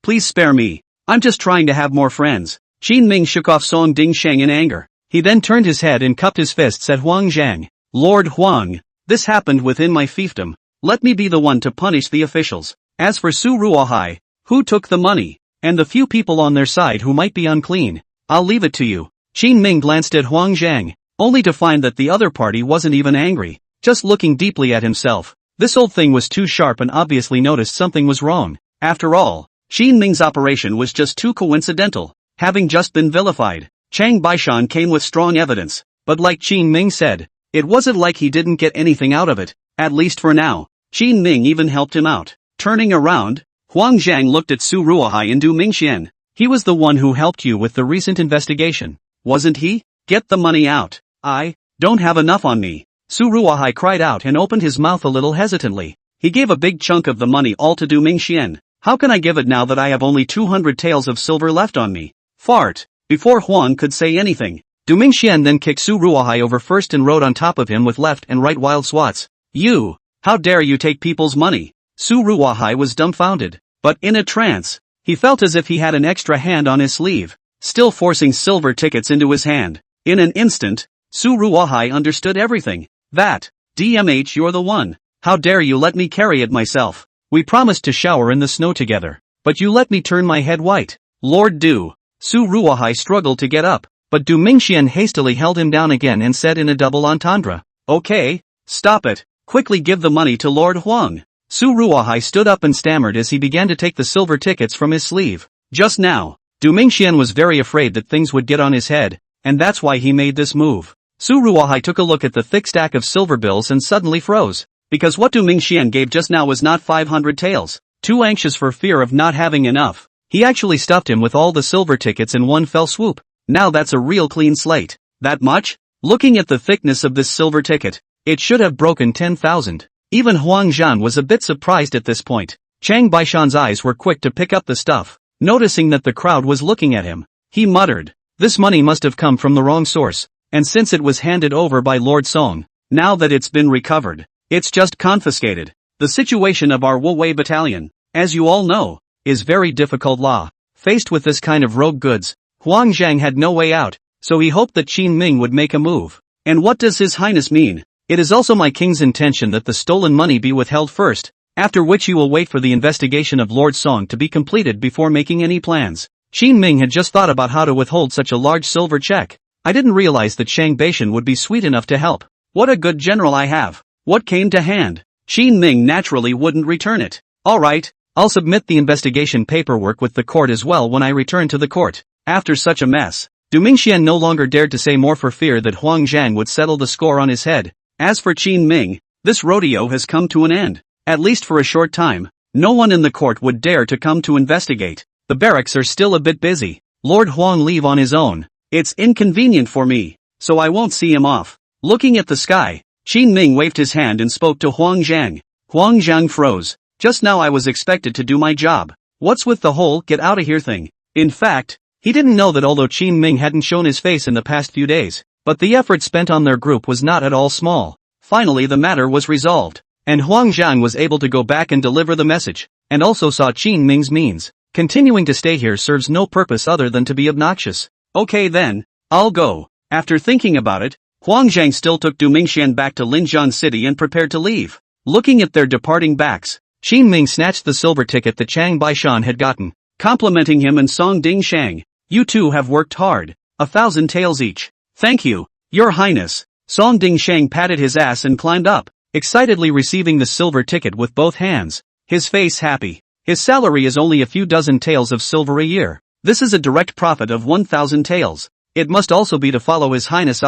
please spare me. I'm just trying to have more friends. Qin Ming shook off Song Dingsheng in anger. He then turned his head and cupped his fists at Huang Zhang. Lord Huang, this happened within my fiefdom. Let me be the one to punish the officials. As for Su Ruohai, who took the money, and the few people on their side who might be unclean, I'll leave it to you. Qin Ming glanced at Huang Zhang, only to find that the other party wasn't even angry, just looking deeply at himself. This old thing was too sharp and obviously noticed something was wrong. After all, Qin Ming's operation was just too coincidental, having just been vilified. Chang Baishan came with strong evidence, but like Qin Ming said, it wasn't like he didn't get anything out of it, at least for now. Qin Ming even helped him out. Turning around, Huang Zhang looked at Su Ruohai and Du Mingxian. He was the one who helped you with the recent investigation, wasn't he? Get the money out. I don't have enough on me. Su Ruohai cried out and opened his mouth a little hesitantly. He gave a big chunk of the money all to Du Mingxian. How can I give it now that I have only 200 taels of silver left on me? Fart. Before Huang could say anything, Du Mingxian then kicked Su Ruohai over first and rode on top of him with left and right wild swats. You! How dare you take people's money? Su Ruohai was dumbfounded, but in a trance. He felt as if he had an extra hand on his sleeve, still forcing silver tickets into his hand. In an instant, Su Ruohai understood everything. That, DMH, you're the one. How dare you let me carry it myself? We promised to shower in the snow together, but you let me turn my head white. Lord Du. Su Ruohai struggled to get up, but Du Mingxian hastily held him down again and said in a double entendre. Okay, stop it. Quickly give the money to Lord Huang. Su Ruohai stood up and stammered as he began to take the silver tickets from his sleeve. Just now, Du Mingxian was very afraid that things would get on his head, and that's why he made this move. Su Ruohai took a look at the thick stack of silver bills and suddenly froze, because what Du Mingxian gave just now was not 500 taels. Too anxious for fear of not having enough, he actually stuffed him with all the silver tickets in one fell swoop. Now that's a real clean slate. That much? Looking at the thickness of this silver ticket, it should have broken 10,000. Even Huang Zhan was a bit surprised at this point. Chang Baishan's eyes were quick to pick up the stuff. Noticing that the crowd was looking at him, he muttered, this money must have come from the wrong source, and since it was handed over by Lord Song, now that it's been recovered, it's just confiscated. The situation of our Wu Wei battalion, as you all know, is very difficult law. Faced with this kind of rogue goods, Huang Zhang had no way out, so he hoped that Qin Ming would make a move. And what does His Highness mean? It is also my king's intention that the stolen money be withheld first, after which you will wait for the investigation of Lord Song to be completed before making any plans. Qin Ming had just thought about how to withhold such a large silver check. I didn't realize that Shang Baishan would be sweet enough to help. What a good general I have. What came to hand? Qin Ming naturally wouldn't return it. Alright, I'll submit the investigation paperwork with the court as well when I return to the court. After such a mess, Du Mingxian no longer dared to say more for fear that Huang Zhang would settle the score on his head. As for Qin Ming, this rodeo has come to an end. At least for a short time, no one in the court would dare to come to investigate. The barracks are still a bit busy. Lord Huang leave on his own. It's inconvenient for me, so I won't see him off. Looking at the sky, Qin Ming waved his hand and spoke to Huang Zhang. Huang Zhang froze. Just now I was expected to do my job. What's with the whole get out of here thing? In fact, he didn't know that although Qin Ming hadn't shown his face in the past few days, but the effort spent on their group was not at all small. Finally the matter was resolved, and Huang Zhang was able to go back and deliver the message, and also saw Qin Ming's means. Continuing to stay here serves no purpose other than to be obnoxious. Okay then, I'll go. After thinking about it, Huang Zhang still took Du Mingxian back to Linjiang City and prepared to leave. Looking at their departing backs, Qin Ming snatched the silver ticket that Chang Baishan had gotten, complimenting him and Song Ding Shang. You two have worked hard. 1,000 taels each. Thank you, Your Highness. Song Ding Shang patted his ass and climbed up, excitedly receiving the silver ticket with both hands, his face happy. His salary is only a few dozen taels of silver a year. This is a direct profit of 1,000 taels. It must also be to follow His Highness.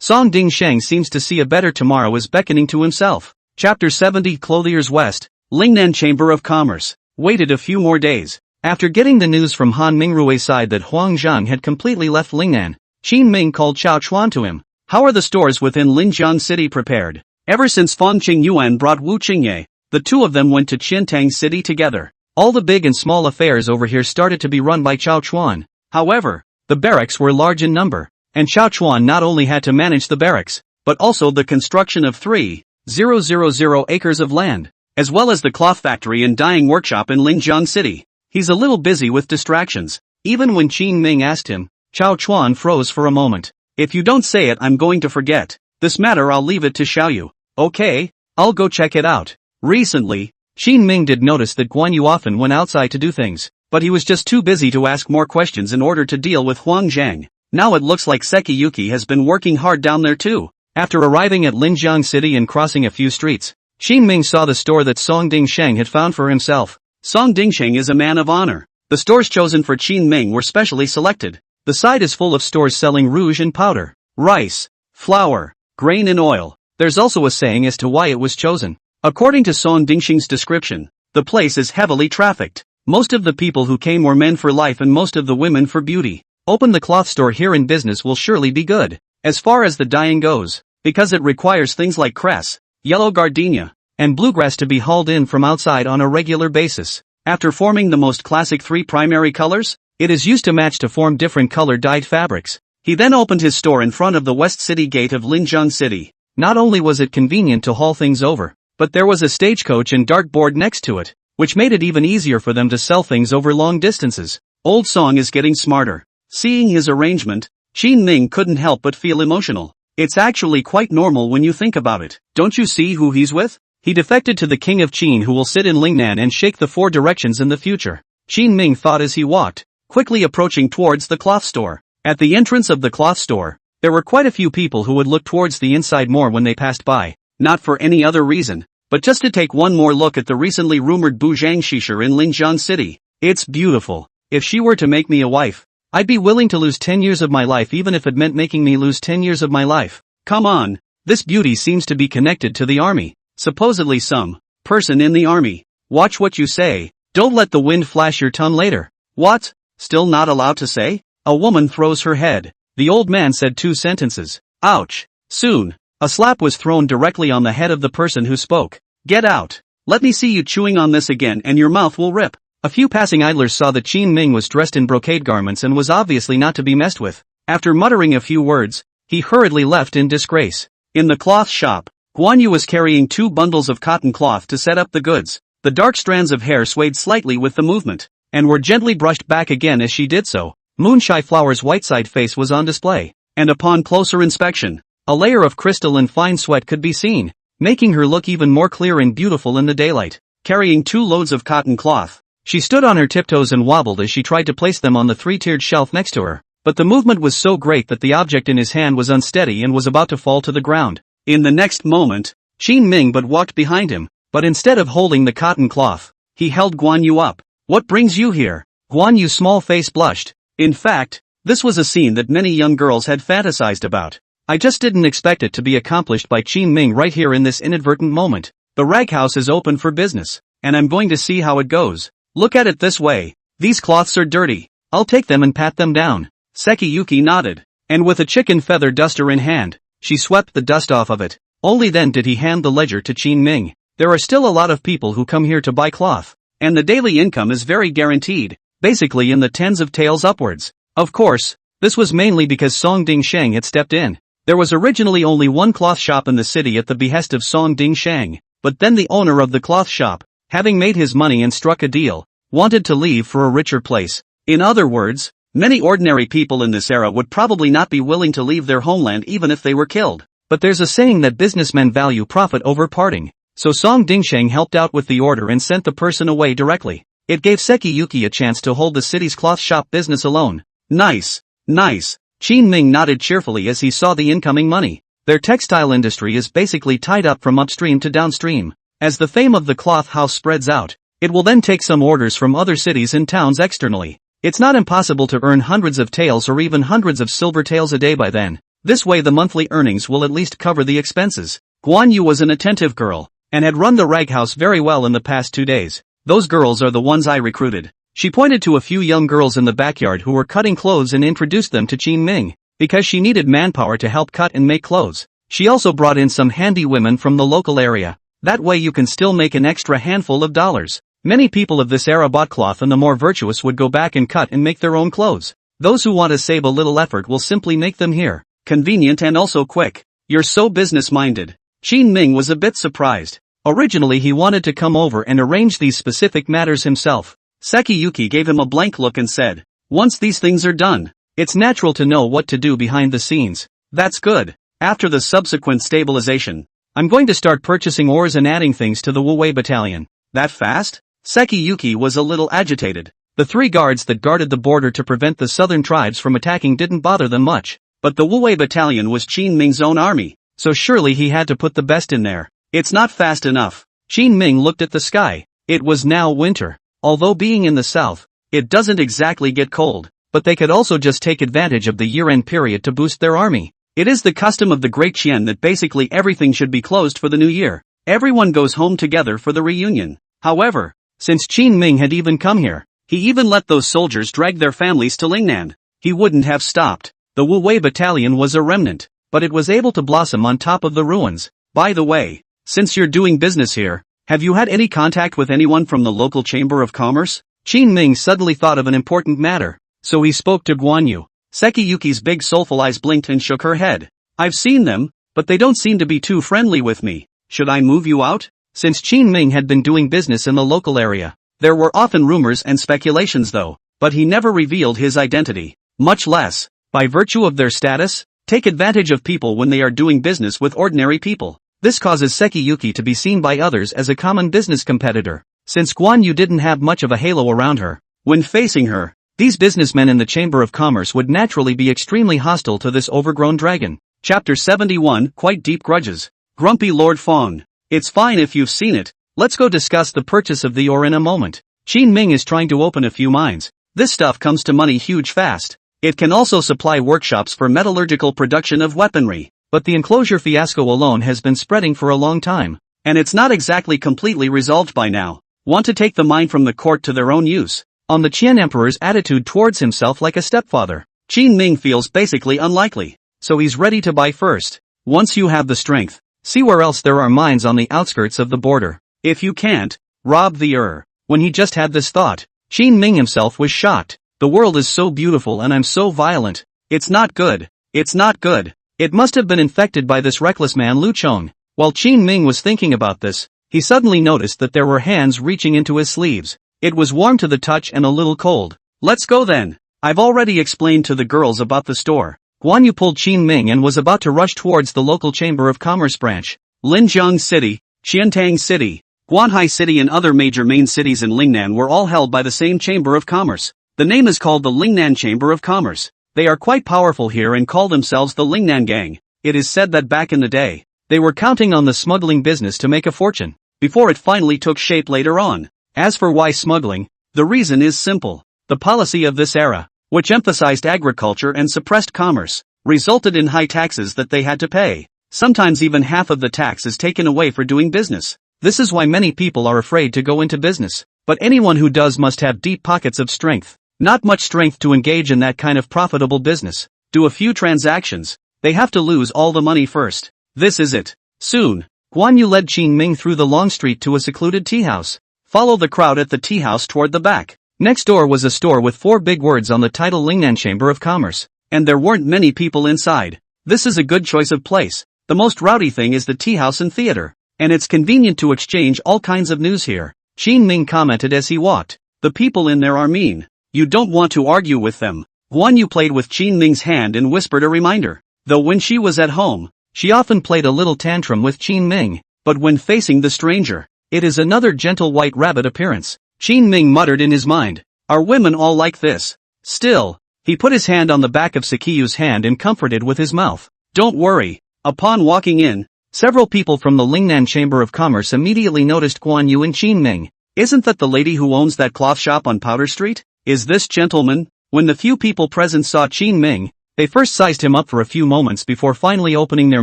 Song Ding Shang seems to see a better tomorrow as beckoning to himself. Chapter 70 Clothiers West, Lingnan Chamber of Commerce. Waited a few more days. After getting the news from Han Mingrui's side that Huang Zhang had completely left Lingnan, Qin Ming called Chao Chuan to him. How are the stores within Linjiang City prepared? Ever since Fang Qingyuan brought Wu Qingye, the two of them went to Qintang City together. All the big and small affairs over here started to be run by Chao Chuan. However, the barracks were large in number, and Chao Chuan not only had to manage the barracks, but also the construction of 3,000 acres of land, as well as the cloth factory and dyeing workshop in Linjiang City. He's a little busy with distractions. Even when Qin Ming asked him, Chao Chuan froze for a moment. If you don't say it, I'm going to forget. This matter I'll leave it to Xiaoyu. Okay, I'll go check it out. Recently, Qin Ming did notice that Guan Yu often went outside to do things, but he was just too busy to ask more questions in order to deal with Huang Zhang. Now it looks like Seki Yuki has been working hard down there too. After arriving at Linjiang City and crossing a few streets, Qin Ming saw the store that Song Ding Sheng had found for himself. Song Dingsheng is a man of honor. The stores chosen for Qin Ming were specially selected. The site is full of stores selling rouge and powder, rice, flour, grain and oil. There's also a saying as to why it was chosen. According to Song Dingsheng's description, the place is heavily trafficked. Most of the people who came were men for life and most of the women for beauty. Open the cloth store here and business will surely be good. As far as the dyeing goes, because it requires things like cress, yellow gardenia, and bluegrass to be hauled in from outside on a regular basis. After forming the most classic 3 primary colors, it is used to match to form different color dyed fabrics. He then opened his store in front of the West City gate of Linjiang City. Not only was it convenient to haul things over, but there was a stagecoach and dartboard next to it, which made it even easier for them to sell things over long distances. Old Song is getting smarter. Seeing his arrangement, Qin Ming couldn't help but feel emotional. It's actually quite normal when you think about it. Don't you see who he's with? He defected to the king of Qin who will sit in Lingnan and shake the 4 directions in the future. Qin Ming thought as he walked, quickly approaching towards the cloth store. At the entrance of the cloth store, there were quite a few people who would look towards the inside more when they passed by, not for any other reason, but just to take one more look at the recently rumored Buzhang Shisha in Linjiang City. It's beautiful. If she were to make me a wife, I'd be willing to lose 10 years of my life even if it meant making me lose 10 years of my life. Come on, this beauty seems to be connected to the army. Supposedly some person in the army. Watch what you say. Don't let the wind flash your tongue later. What? Still not allowed to say? A woman throws her head. The old man said 2 sentences. Ouch. Soon, a slap was thrown directly on the head of the person who spoke. Get out. Let me see you chewing on this again and your mouth will rip. A few passing idlers saw that Qin Ming was dressed in brocade garments and was obviously not to be messed with. After muttering a few words, he hurriedly left in disgrace. In the cloth shop, Guan Yu was carrying 2 bundles of cotton cloth to set up the goods. The dark strands of hair swayed slightly with the movement, and were gently brushed back again as she did so. Moonshine Flower's white-side face was on display, and upon closer inspection, a layer of crystal and fine sweat could be seen, making her look even more clear and beautiful in the daylight. Carrying 2 loads of cotton cloth, she stood on her tiptoes and wobbled as she tried to place them on the 3-tiered shelf next to her, but the movement was so great that the object in his hand was unsteady and was about to fall to the ground. In the next moment, Qin Ming but walked behind him, but instead of holding the cotton cloth, he held Guan Yu up. What brings you here? Guan Yu's small face blushed. In fact, this was a scene that many young girls had fantasized about. I just didn't expect it to be accomplished by Qin Ming right here in this inadvertent moment. The rag house is open for business, and I'm going to see how it goes. Look at it this way. These cloths are dirty. I'll take them and pat them down. Sekiyuki nodded, and with a chicken feather duster in hand, she swept the dust off of it. Only then did he hand the ledger to Qin Ming. There are still a lot of people who come here to buy cloth, and the daily income is very guaranteed, basically in the tens of taels upwards. Of course, this was mainly because Song Dingsheng had stepped in. There was originally only 1 cloth shop in the city at the behest of Song Dingsheng, but then the owner of the cloth shop, having made his money and struck a deal, wanted to leave for a richer place. In other words, many ordinary people in this era would probably not be willing to leave their homeland even if they were killed. But there's a saying that businessmen value profit over parting. So Song Dingsheng helped out with the order and sent the person away directly. It gave Sekiyuki a chance to hold the city's cloth shop business alone. Nice. Nice. Qin Ming nodded cheerfully as he saw the incoming money. Their textile industry is basically tied up from upstream to downstream. As the fame of the cloth house spreads out, it will then take some orders from other cities and towns externally. It's not impossible to earn hundreds of taels or even hundreds of silver taels a day by then. This way the monthly earnings will at least cover the expenses. Guan Yu was an attentive girl, and had run the rag house very well in the past 2 days. Those girls are the ones I recruited. She pointed to a few young girls in the backyard who were cutting clothes and introduced them to Qin Ming, because she needed manpower to help cut and make clothes. She also brought in some handy women from the local area. That way you can still make an extra handful of dollars. Many people of this era bought cloth and the more virtuous would go back and cut and make their own clothes. Those who want to save a little effort will simply make them here. Convenient and also quick. You're so business-minded. Qin Ming was a bit surprised. Originally he wanted to come over and arrange these specific matters himself. Sekiyuki gave him a blank look and said, once these things are done, it's natural to know what to do behind the scenes. That's good. After the subsequent stabilization, I'm going to start purchasing ores and adding things to the Wuwei battalion. That fast? Sekiyuki was a little agitated. The 3 guards that guarded the border to prevent the southern tribes from attacking didn't bother them much. But the Wuwei battalion was Qin Ming's own army, so surely he had to put the best in there. It's not fast enough. Qin Ming looked at the sky. It was now winter. Although being in the south, it doesn't exactly get cold, but they could also just take advantage of the year-end period to boost their army. It is the custom of the Great Qian that basically everything should be closed for the new year. Everyone goes home together for the reunion. However, since Qin Ming had even come here, he even let those soldiers drag their families to Lingnan. He wouldn't have stopped. The Wu Wei battalion was a remnant, but it was able to blossom on top of the ruins. By the way, since you're doing business here, have you had any contact with anyone from the local Chamber of Commerce? Qin Ming suddenly thought of an important matter, so he spoke to Guan Yu. Sekiyuki's big soulful eyes blinked and shook her head. I've seen them, but they don't seem to be too friendly with me. Should I move you out? Since Qin Ming had been doing business in the local area, there were often rumors and speculations though, but he never revealed his identity. Much less, by virtue of their status, take advantage of people when they are doing business with ordinary people. This causes Sekiyuki to be seen by others as a common business competitor. Since Guan Yu didn't have much of a halo around her, when facing her, these businessmen in the Chamber of Commerce would naturally be extremely hostile to this overgrown dragon. Chapter 71, Quite Deep Grudges. Grumpy Lord Fong. It's fine if you've seen it. Let's go discuss the purchase of the ore in a moment. Qin Ming is trying to open a few mines. This stuff comes to money huge fast. It can also supply workshops for metallurgical production of weaponry. But the enclosure fiasco alone has been spreading for a long time, and it's not exactly completely resolved by now. Want to take the mine from the court to their own use? On the Qian Emperor's attitude towards himself like a stepfather, Qin Ming feels basically unlikely, so he's ready to buy first. Once you have the strength, see where else there are mines on the outskirts of the border. If you can't, rob the ore. When he just had this thought, Qin Ming himself was shocked. The world is so beautiful and I'm so violent. It's not good. It's not good. It must have been infected by this reckless man Lu Chong. While Qin Ming was thinking about this, he suddenly noticed that there were hands reaching into his sleeves. It was warm to the touch and a little cold. Let's go then. I've already explained to the girls about the store. Guan Yu pulled Qin Ming and was about to rush towards the local Chamber of Commerce branch. Linjiang City, Qiantang City, Guanhai City and other major main cities in Lingnan were all held by the same Chamber of Commerce. The name is called the Lingnan Chamber of Commerce. They are quite powerful here and call themselves the Lingnan Gang. It is said that back in the day, they were counting on the smuggling business to make a fortune, before it finally took shape later on. As for why smuggling, the reason is simple. The policy of this era, which emphasized agriculture and suppressed commerce, resulted in high taxes that they had to pay. Sometimes even half of the tax is taken away for doing business. This is why many people are afraid to go into business. But anyone who does must have deep pockets of strength. Not much strength to engage in that kind of profitable business. Do a few transactions. They have to lose all the money first. This is it. Soon, Guan Yu led Qin Ming through the long street to a secluded tea house. Follow the crowd at the tea house toward the back. Next door was a store with 4 big words on the title Lingnan Chamber of Commerce. And there weren't many people inside. This is a good choice of place. The most rowdy thing is the tea house and theater. And it's convenient to exchange all kinds of news here. Qin Ming commented as he walked. The people in there are mean. You don't want to argue with them. Guan Yu played with Qin Ming's hand and whispered a reminder. Though when she was at home, she often played a little tantrum with Qin Ming. But when facing the stranger, it is another gentle white rabbit appearance. Qin Ming muttered in his mind. Are women all like this? Still, he put his hand on the back of Sekiyu's hand and comforted with his mouth. Don't worry. Upon walking in, several people from the Lingnan Chamber of Commerce immediately noticed Guan Yu and Qin Ming. Isn't that the lady who owns that cloth shop on Powder Street? Is this gentleman? When the few people present saw Qin Ming, they first sized him up for a few moments before finally opening their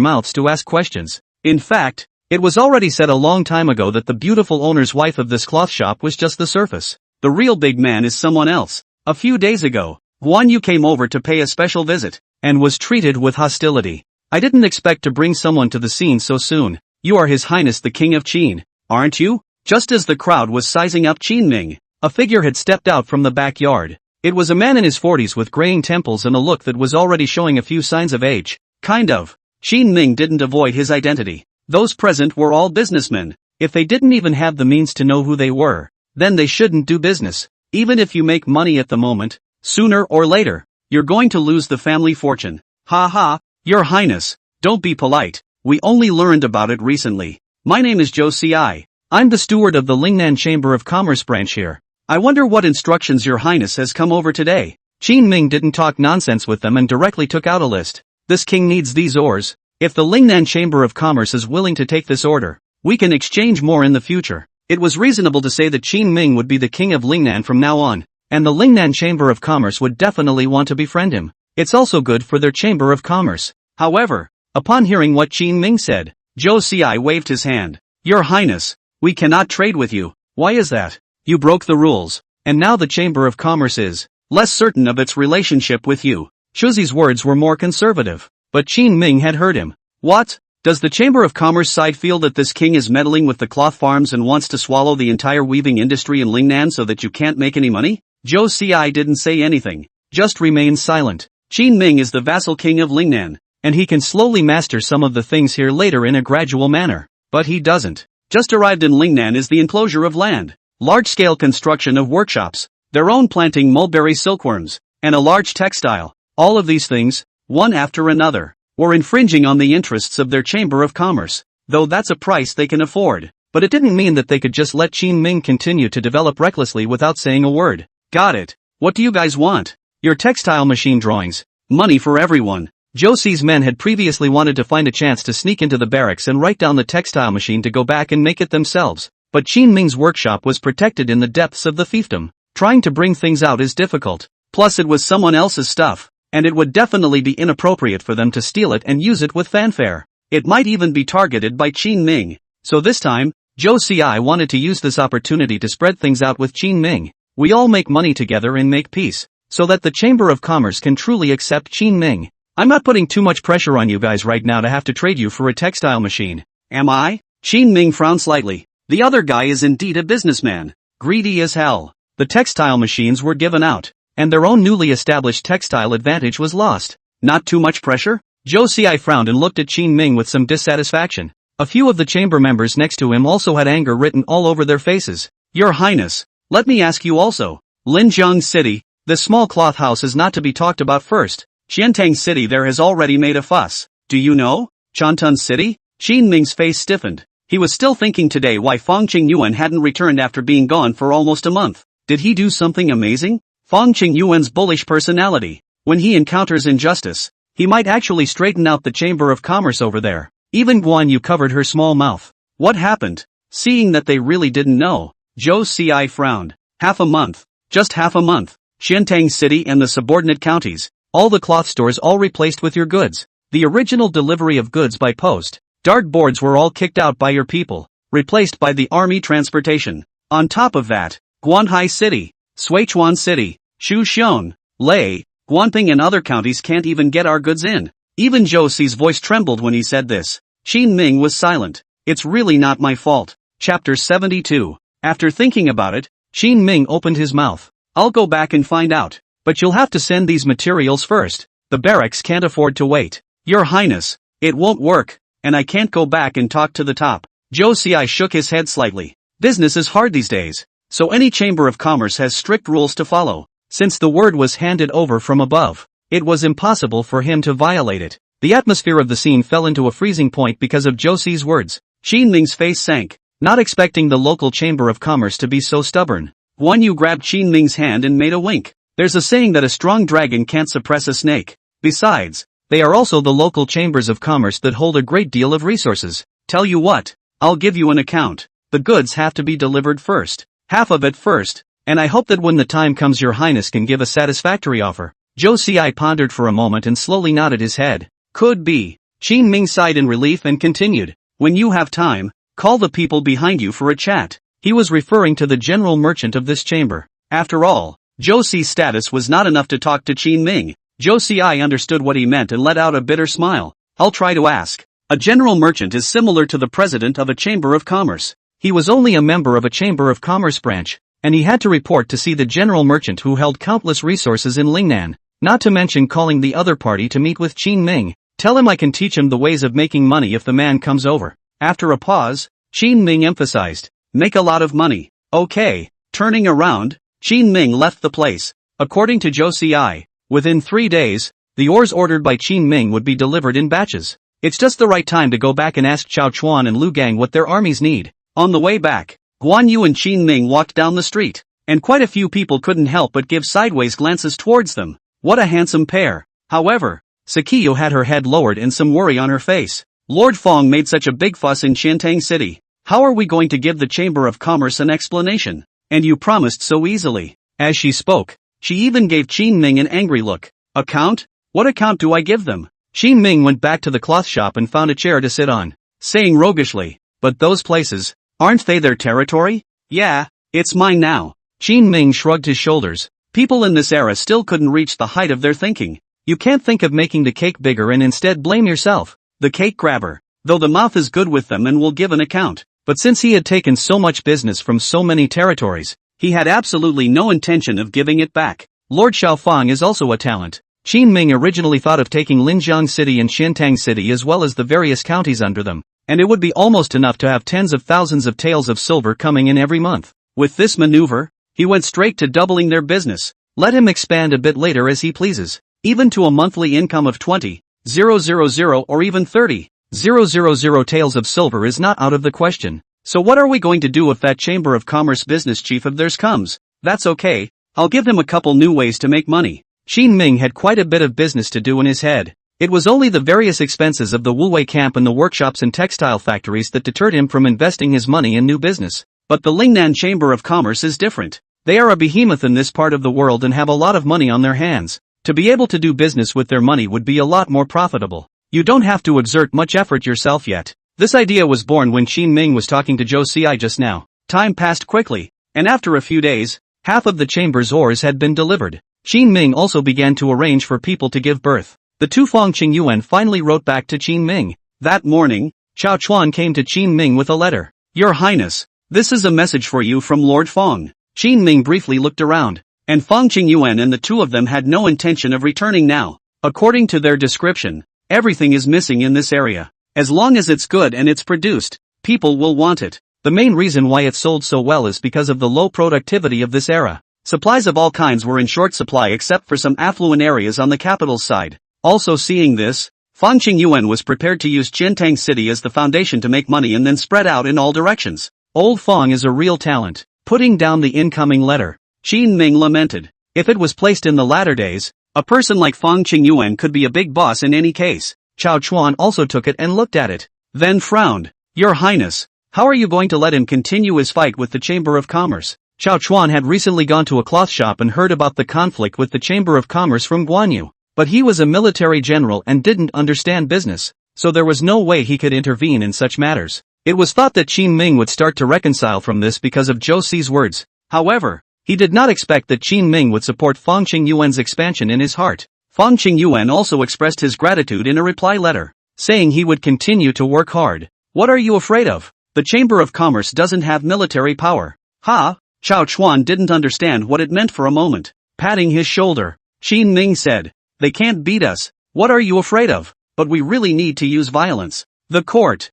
mouths to ask questions. In fact, it was already said a long time ago that the beautiful owner's wife of this cloth shop was just the surface. The real big man is someone else. A few days ago, Guan Yu came over to pay a special visit, and was treated with hostility. I didn't expect to bring someone to the scene so soon. You are His Highness the King of Qin, aren't you? Just as the crowd was sizing up Qin Ming, a figure had stepped out from the backyard. It was a man in his 40s with graying temples and a look that was already showing a few signs of age. Kind of. Qin Ming didn't avoid his identity. Those present were all businessmen. If they didn't even have the means to know who they were, then they shouldn't do business. Even if you make money at the moment, sooner or later, you're going to lose the family fortune. Ha ha, Your Highness, don't be polite. We only learned about it recently. My name is Zhou Ci. I'm the steward of the Lingnan Chamber of Commerce branch here. I wonder what instructions Your Highness has come over today. Qin Ming didn't talk nonsense with them and directly took out a list. This king needs these ores. If the Lingnan Chamber of Commerce is willing to take this order, we can exchange more in the future. It was reasonable to say that Qin Ming would be the king of Lingnan from now on, and the Lingnan Chamber of Commerce would definitely want to befriend him. It's also good for their Chamber of Commerce. However, upon hearing what Qin Ming said, Zhou Xi waved his hand. Your Highness, we cannot trade with you. Why is that? You broke the rules, and now the Chamber of Commerce is less certain of its relationship with you. Shuzi's words were more conservative, but Qin Ming had heard him. What? Does the Chamber of Commerce side feel that this king is meddling with the cloth farms and wants to swallow the entire weaving industry in Lingnan so that you can't make any money? Zhou Xi didn't say anything, just remained silent. Qin Ming is the vassal king of Lingnan, and he can slowly master some of the things here later in a gradual manner. But he doesn't. Just arrived in Lingnan is the enclosure of land, large-scale construction of workshops, their own planting mulberry silkworms, and a large textile. All of these things, one after another, were infringing on the interests of their Chamber of Commerce, though that's a price they can afford. But it didn't mean that they could just let Qin Ming continue to develop recklessly without saying a word. Got it. What do you guys want? Your textile machine drawings. Money for everyone. Zhou Xi's men had previously wanted to find a chance to sneak into the barracks and write down the textile machine to go back and make it themselves. But Qin Ming's workshop was protected in the depths of the fiefdom. Trying to bring things out is difficult. Plus it was someone else's stuff, and it would definitely be inappropriate for them to steal it and use it with fanfare. It might even be targeted by Qin Ming. So this time, Zhou Xi wanted to use this opportunity to spread things out with Qin Ming. We all make money together and make peace, so that the Chamber of Commerce can truly accept Qin Ming. I'm not putting too much pressure on you guys right now to have to trade you for a textile machine. Am I? Qin Ming frowned slightly. The other guy is indeed a businessman. Greedy as hell. The textile machines were given out, and their own newly established textile advantage was lost. Not too much pressure? Zhou Xi frowned and looked at Qin Ming with some dissatisfaction. A few of the chamber members next to him also had anger written all over their faces. Your Highness, let me ask you also. Linjiang City, this small cloth house is not to be talked about first. Xiantang City there has already made a fuss. Do you know? Chantun City? Qin Ming's face stiffened. He was still thinking today why Fang Qingyuan hadn't returned after being gone for almost a month. Did he do something amazing? Fang Qingyuan's bullish personality. When he encounters injustice, he might actually straighten out the Chamber of Commerce over there. Even Guan Yu covered her small mouth. What happened? Seeing that they really didn't know, Zhou Xi frowned. Half a month. Just half a month. Xiantang City and the subordinate counties. All the cloth stores all replaced with your goods. The original delivery of goods by post. Dart boards were all kicked out by your people. Replaced by the army transportation. On top of that, Guanhai City, Sichuan City, Shuxiong, Lei, Guanping and other counties can't even get our goods in. Even Zhou Xi's voice trembled when he said this. Qin Ming was silent. It's really not my fault. Chapter 72. After thinking about it, Qin Ming opened his mouth. I'll go back and find out. But you'll have to send these materials first. The barracks can't afford to wait. Your Highness, it won't work, and I can't go back and talk to the top. Zhou Xi shook his head slightly. Business is hard these days, so any Chamber of Commerce has strict rules to follow. Since the word was handed over from above, it was impossible for him to violate it. The atmosphere of the scene fell into a freezing point because of Zhou Xi's words. Qin Ming's face sank, not expecting the local Chamber of Commerce to be so stubborn. Guan Yu grabbed Qin Ming's hand and made a wink. There's a saying that a strong dragon can't suppress a snake. Besides, they are also the local chambers of commerce that hold a great deal of resources. Tell you what, I'll give you an account. The goods have to be delivered first. Half of it first. And I hope that when the time comes your Highness can give a satisfactory offer. Zhou Xi pondered for a moment and slowly nodded his head. Could be. Qin Ming sighed in relief and continued. When you have time, call the people behind you for a chat. He was referring to the general merchant of this chamber. After all, Zhou Xi's status was not enough to talk to Qin Ming. Zhou Xi understood what he meant and let out a bitter smile. I'll try to ask. A general merchant is similar to the president of a chamber of commerce. He was only a member of a chamber of commerce branch, and he had to report to see the general merchant who held countless resources in Lingnan, not to mention calling the other party to meet with Qin Ming. Tell him I can teach him the ways of making money if the man comes over. After a pause, Qin Ming emphasized, make a lot of money. Okay. Turning around, Qin Ming left the place. According to Zhou Xi, within 3 days, the ores ordered by Qin Ming would be delivered in batches. It's just the right time to go back and ask Chao Chuan and Lu Gang what their armies need. On the way back, Guan Yu and Qin Ming walked down the street, and quite a few people couldn't help but give sideways glances towards them. What a handsome pair. However, Sakiyo had her head lowered and some worry on her face. Lord Fong made such a big fuss in Xiantang City. How are we going to give the Chamber of Commerce an explanation? And you promised so easily. As she spoke, she even gave Qin Ming an angry look. Account? What account do I give them? Qin Ming went back to the cloth shop and found a chair to sit on, saying roguishly, but those places, aren't they their territory? Yeah, it's mine now. Qin Ming shrugged his shoulders. People in this era still couldn't reach the height of their thinking. You can't think of making the cake bigger and instead blame yourself. The cake grabber. Though the mouth is good with them and will give an account. But since he had taken so much business from so many territories, he had absolutely no intention of giving it back. Lord Xiaofang is also a talent. Qin Ming originally thought of taking Linjiang City and Xintang City as well as the various counties under them, and it would be almost enough to have tens of thousands of taels of silver coming in every month. With this maneuver, he went straight to doubling their business. Let him expand a bit later as he pleases. Even to a monthly income of 20,000 or even 30,000 taels of silver is not out of the question. So what are we going to do if that Chamber of Commerce business chief of theirs comes? That's okay, I'll give him a couple new ways to make money. Qin Ming had quite a bit of business to do in his head. It was only the various expenses of the Wuwei camp and the workshops and textile factories that deterred him from investing his money in new business. But the Lingnan Chamber of Commerce is different. They are a behemoth in this part of the world and have a lot of money on their hands. To be able to do business with their money would be a lot more profitable. You don't have to exert much effort yourself yet. This idea was born when Qin Ming was talking to Zhou Ci just now. Time passed quickly, and after a few days, half of the chamber's ores had been delivered. Qin Ming also began to arrange for people to give birth. The two Fong Qingyuan finally wrote back to Qin Ming. That morning, Chao Chuan came to Qin Ming with a letter. Your Highness, this is a message for you from Lord Fong. Qin Ming briefly looked around, and Fong Qingyuan and the two of them had no intention of returning now. According to their description, everything is missing in this area. As long as it's good and it's produced, people will want it. The main reason why it sold so well is because of the low productivity of this era. Supplies of all kinds were in short supply except for some affluent areas on the capital's side. Also seeing this, Fong Qingyuan was prepared to use Xintang City as the foundation to make money and then spread out in all directions. Old Fong is a real talent. Putting down the incoming letter, Qin Ming lamented. If it was placed in the latter days, a person like Fong Qingyuan could be a big boss in any case. Chao Chuan also took it and looked at it, then frowned. Your Highness, how are you going to let him continue his fight with the Chamber of Commerce? Chao Chuan had recently gone to a cloth shop and heard about the conflict with the Chamber of Commerce from Guanyu. But he was a military general and didn't understand business, so there was no way he could intervene in such matters. It was thought that Qin Ming would start to reconcile from this because of Zhou Ci's words. However, he did not expect that Qin Ming would support Fong Qingyuan's expansion in his heart. Fong Qingyuan also expressed his gratitude in a reply letter, saying he would continue to work hard. What are you afraid of? The Chamber of Commerce doesn't have military power. Ha! Chao Chuan didn't understand what it meant for a moment. Patting his shoulder, Qin Ming said, they can't beat us. What are you afraid of? But we really need to use violence. The court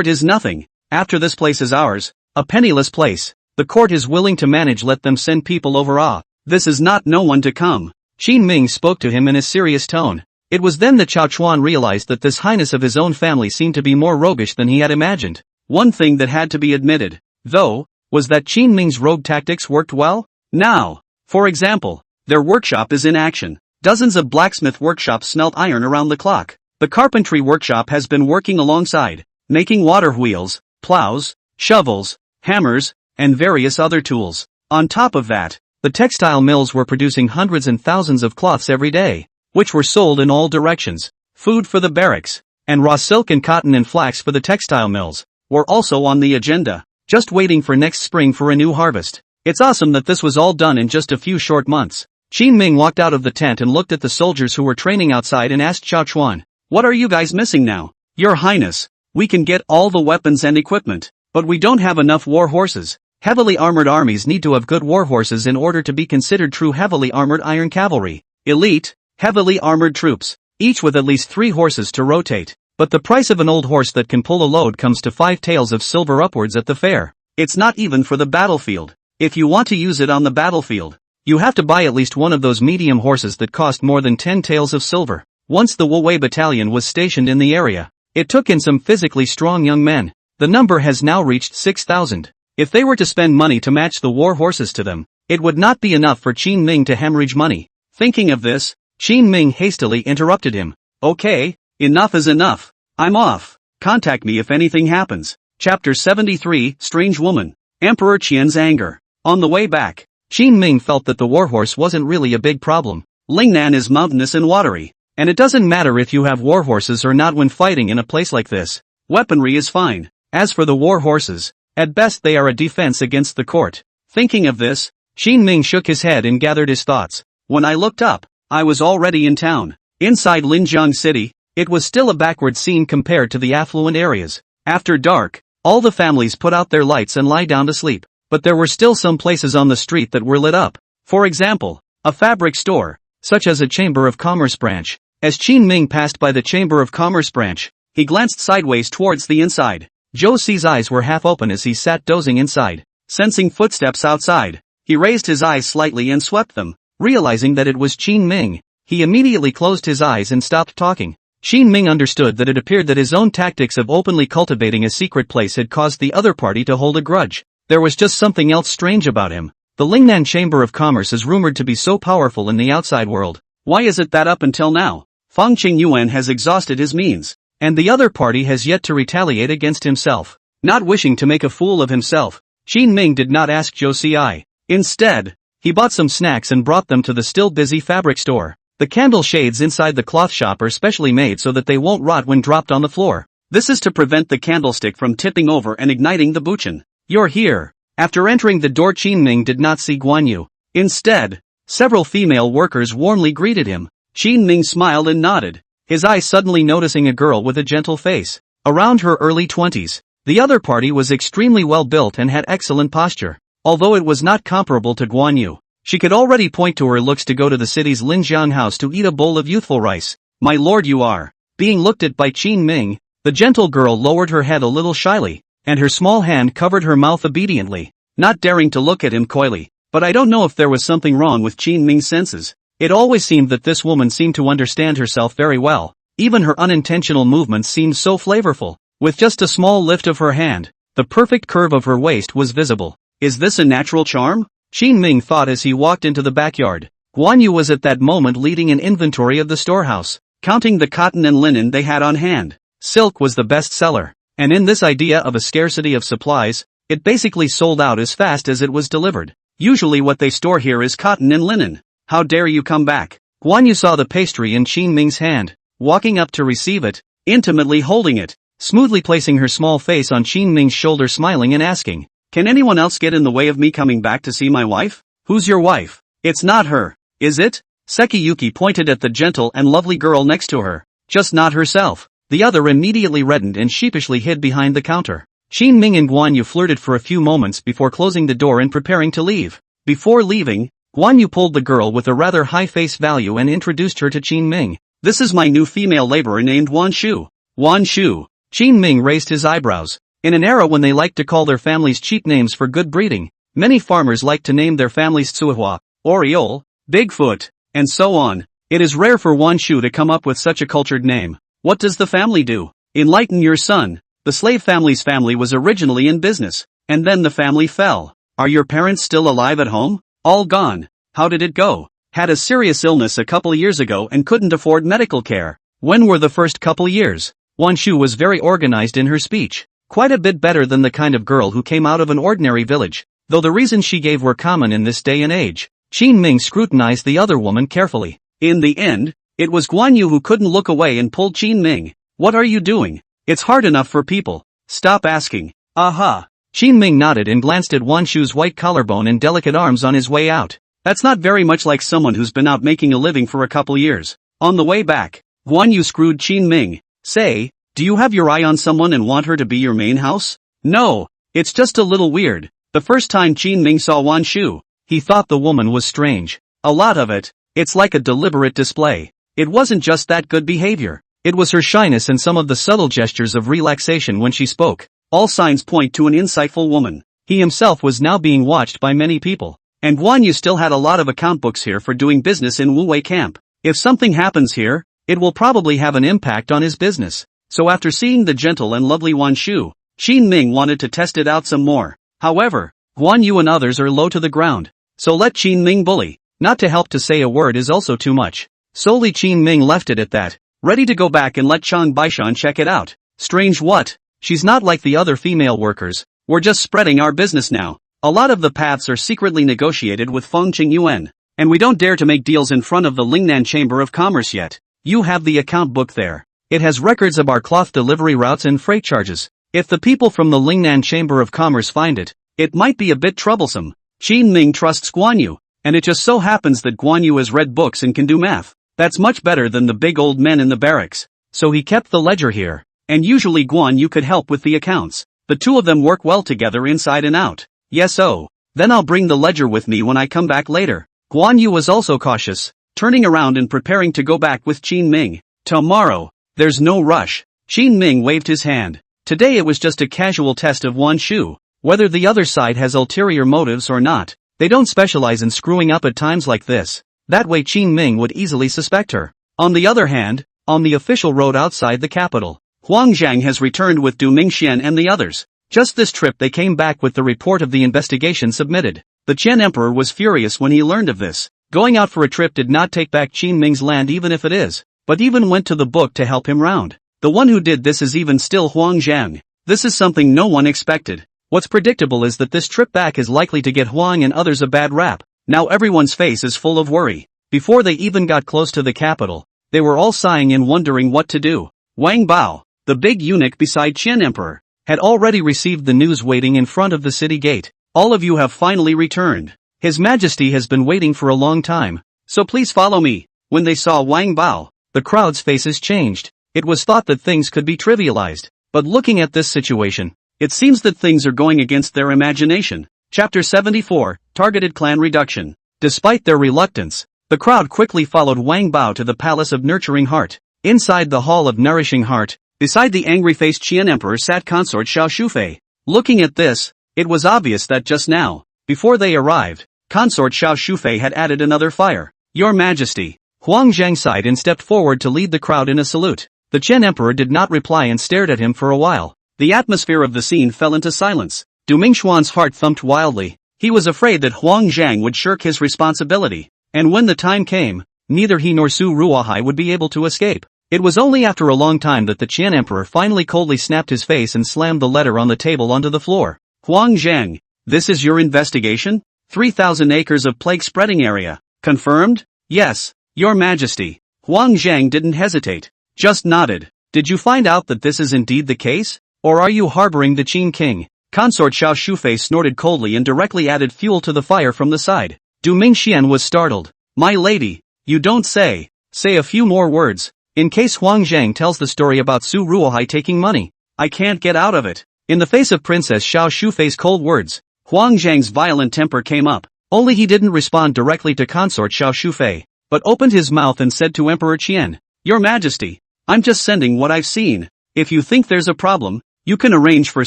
is nothing. After this place is ours, a penniless place. The court is willing to manage, let them send people over. This is not no one to come. Qin Ming spoke to him in a serious tone. It was then that Chao Chuan realized that this highness of his own family seemed to be more roguish than he had imagined. One thing that had to be admitted, though, was that Qin Ming's rogue tactics worked well. Now, for example, their workshop is in action. Dozens of blacksmith workshops smelt iron around the clock. The carpentry workshop has been working alongside, making water wheels, plows, shovels, hammers, and various other tools. On top of that, the textile mills were producing hundreds and thousands of cloths every day, which were sold in all directions. Food for the barracks, and raw silk and cotton and flax for the textile mills, were also on the agenda, just waiting for next spring for a new harvest. It's awesome that this was all done in just a few short months. Qin Ming walked out of the tent and looked at the soldiers who were training outside and asked Chao Chuan, what are you guys missing now? Your Highness, we can get all the weapons and equipment, but we don't have enough war horses. Heavily armored armies need to have good war horses in order to be considered true heavily armored iron cavalry. Elite, heavily armored troops, each with at least 3 horses to rotate. But the price of an old horse that can pull a load comes to 5 taels of silver upwards at the fair. It's not even for the battlefield. If you want to use it on the battlefield, you have to buy at least one of those medium horses that cost more than 10 taels of silver. Once the Wuwei battalion was stationed in the area, it took in some physically strong young men. The number has now reached 6,000. If they were to spend money to match the war horses to them, it would not be enough for Qin Ming to hemorrhage money. Thinking of this, Qin Ming hastily interrupted him. Okay, enough is enough. I'm off. Contact me if anything happens. Chapter 73, Strange Woman. Emperor Qian's Anger. On the way back, Qin Ming felt that the warhorse wasn't really a big problem. Lingnan is mountainous and watery, and it doesn't matter if you have warhorses or not when fighting in a place like this. Weaponry is fine. As for the warhorses, at best they are a defense against the court. Thinking of this, Qin Ming shook his head and gathered his thoughts. When I looked up, I was already in town. Inside Linjiang City, it was still a backward scene compared to the affluent areas. After dark, all the families put out their lights and lie down to sleep. But there were still some places on the street that were lit up. For example, a fabric store, such as a Chamber of Commerce branch. As Qin Ming passed by the Chamber of Commerce branch, he glanced sideways towards the inside. Zhou Si's eyes were half open as he sat dozing inside. Sensing footsteps outside, he raised his eyes slightly and swept them. Realizing that it was Qin Ming, he immediately closed his eyes and stopped talking. Qin Ming understood that it appeared that his own tactics of openly cultivating a secret place had caused the other party to hold a grudge. There was just something else strange about him. The Lingnan Chamber of Commerce is rumored to be so powerful in the outside world. Why is it that up until now, Fang Qingyuan has exhausted his means, and the other party has yet to retaliate against himself? Not wishing to make a fool of himself, Qin Ming did not ask Zhou Si. Instead, he bought some snacks and brought them to the still busy fabric store. The candle shades inside the cloth shop are specially made so that they won't rot when dropped on the floor. This is to prevent the candlestick from tipping over and igniting the buchin. You're here. After entering the door, Qin Ming did not see Guan Yu. Instead, several female workers warmly greeted him. Qin Ming smiled and nodded, his eyes suddenly noticing a girl with a gentle face. Around her early 20s, the other party was extremely well built and had excellent posture. Although it was not comparable to Guan Yu, she could already point to her looks to go to the city's Linjiang house to eat a bowl of youthful rice. My lord, you are. Being looked at by Qin Ming, the gentle girl lowered her head a little shyly, and her small hand covered her mouth obediently, not daring to look at him coyly. But I don't know if there was something wrong with Qin Ming's senses. It always seemed that this woman seemed to understand herself very well. Even her unintentional movements seemed so flavorful. With just a small lift of her hand, the perfect curve of her waist was visible. Is this a natural charm? Qin Ming thought as he walked into the backyard. Guan Yu was at that moment leading an inventory of the storehouse, counting the cotton and linen they had on hand. Silk was the best seller, and in this idea of a scarcity of supplies, it basically sold out as fast as it was delivered. Usually what they store here is cotton and linen. How dare you come back? Guan Yu saw the pastry in Qin Ming's hand, walking up to receive it, intimately holding it, smoothly placing her small face on Qin Ming's shoulder, smiling and asking, "Can anyone else get in the way of me coming back to see my wife?" "Who's your wife? It's not her, is it?" Sekiyuki pointed at the gentle and lovely girl next to her. "Just not herself." The other immediately reddened and sheepishly hid behind the counter. Qin Ming and Guan Yu flirted for a few moments before closing the door and preparing to leave. Before leaving, Guan Yu pulled the girl with a rather high face value and introduced her to Qin Ming. "This is my new female laborer named Wan Shu." Wan Shu. Qin Ming raised his eyebrows. In an era when they liked to call their families cheap names for good breeding, many farmers like to name their families Tsuhua, Oriole, Bigfoot, and so on. It is rare for Wan Shu to come up with such a cultured name. What does the family do? Enlighten your son. The slave family's family was originally in business, and then the family fell. Are your parents still alive at home? All gone. How did it go? Had a serious illness a couple years ago and couldn't afford medical care. When were the first couple years? Wan Shu was very organized in her speech. Quite a bit better than the kind of girl who came out of an ordinary village, though the reasons she gave were common in this day and age. Qin Ming scrutinized the other woman carefully. In the end, it was Guan Yu who couldn't look away and pulled Qin Ming. "What are you doing? It's hard enough for people. Stop asking." "Aha." Qin Ming nodded and glanced at Wan Shu's white collarbone and delicate arms on his way out. That's not very much like someone who's been out making a living for a couple years. On the way back, Guan Yu screwed Qin Ming. "Say, do you have your eye on someone and want her to be your main house?" "No, it's just a little weird." The first time Qin Ming saw Wan Shu, he thought the woman was strange. A lot of it. It's like a deliberate display. It wasn't just that good behavior. It was her shyness and some of the subtle gestures of relaxation when she spoke. All signs point to an insightful woman. He himself was now being watched by many people. And Guan Yu still had a lot of account books here for doing business in Wu Wei camp. If something happens here, it will probably have an impact on his business. So after seeing the gentle and lovely Wan Shu, Qin Ming wanted to test it out some more. However, Guan Yu and others are low to the ground. So let Qin Ming bully. Not to help to say a word is also too much. Solely Qin Ming left it at that, ready to go back and let Chang Baishan check it out. Strange what? She's not like the other female workers. We're just spreading our business now. A lot of the paths are secretly negotiated with Fengqing Yuan, and we don't dare to make deals in front of the Lingnan Chamber of Commerce yet. You have the account book there. It has records of our cloth delivery routes and freight charges. If the people from the Lingnan Chamber of Commerce find it, it might be a bit troublesome. Qin Ming trusts Guan Yu, and it just so happens that Guan Yu has read books and can do math. That's much better than the big old men in the barracks. So he kept the ledger here, and usually Guan Yu could help with the accounts. The two of them work well together inside and out. Yes, oh. Then I'll bring the ledger with me when I come back later. Guan Yu was also cautious, turning around and preparing to go back with Qin Ming. Tomorrow. There's no rush. Qin Ming waved his hand. Today it was just a casual test of Wan Shu. Whether the other side has ulterior motives or not, they don't specialize in screwing up at times like this. That way Qin Ming would easily suspect her. On the other hand, on the official road outside the capital, Huang Zhang has returned with Du Mingxian and the others. Just this trip they came back with the report of the investigation submitted. The Qian Emperor was furious when he learned of this. Going out for a trip did not take back Qin Ming's land even if it is, but even went to the book to help him round. The one who did this is even still Huang Zhang. This is something no one expected. What's predictable is that this trip back is likely to get Huang and others a bad rap. Now everyone's face is full of worry. Before they even got close to the capital, they were all sighing and wondering what to do. Wang Bao, the big eunuch beside Qian Emperor, had already received the news waiting in front of the city gate. All of you have finally returned. His Majesty has been waiting for a long time, so please follow me. When they saw Wang Bao, the crowd's faces changed. It was thought that things could be trivialized, but looking at this situation, it seems that things are going against their imagination. Chapter 74, Targeted Clan Reduction. Despite their reluctance, the crowd quickly followed Wang Bao to the Palace of Nurturing Heart. Inside the Hall of Nourishing Heart, beside the angry-faced Qian Emperor sat Consort Xiao Shufei. Looking at this, it was obvious that just now, before they arrived, Consort Xiao Shufei had added another fire. Your Majesty. Huang Zhang sighed and stepped forward to lead the crowd in a salute. The Qian Emperor did not reply and stared at him for a while. The atmosphere of the scene fell into silence. Du Mingxuan's heart thumped wildly. He was afraid that Huang Zhang would shirk his responsibility, and when the time came, neither he nor Su Ruohai would be able to escape. It was only after a long time that the Qian Emperor finally coldly snapped his face and slammed the letter on the table onto the floor. Huang Zhang, this is your investigation? 3,000 acres of plague-spreading area. Confirmed? Yes, Your Majesty. Huang Zhang didn't hesitate, just nodded. Did you find out that this is indeed the case? Or are you harboring the Qin King? Consort Xiao Shufei snorted coldly and directly added fuel to the fire from the side. Du Mingxian was startled. My lady, you don't say. Say a few more words, in case Huang Zhang tells the story about Su Ruohai taking money. I can't get out of it. In the face of Princess Xiao Shufei's cold words, Huang Zhang's violent temper came up. Only he didn't respond directly to Consort Xiao Shufei, but opened his mouth and said to Emperor Qian, Your Majesty, I'm just sending what I've seen. If you think there's a problem, you can arrange for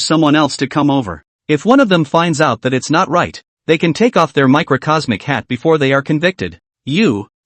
someone else to come over. If one of them finds out that it's not right, they can take off their microcosmic hat before they are convicted.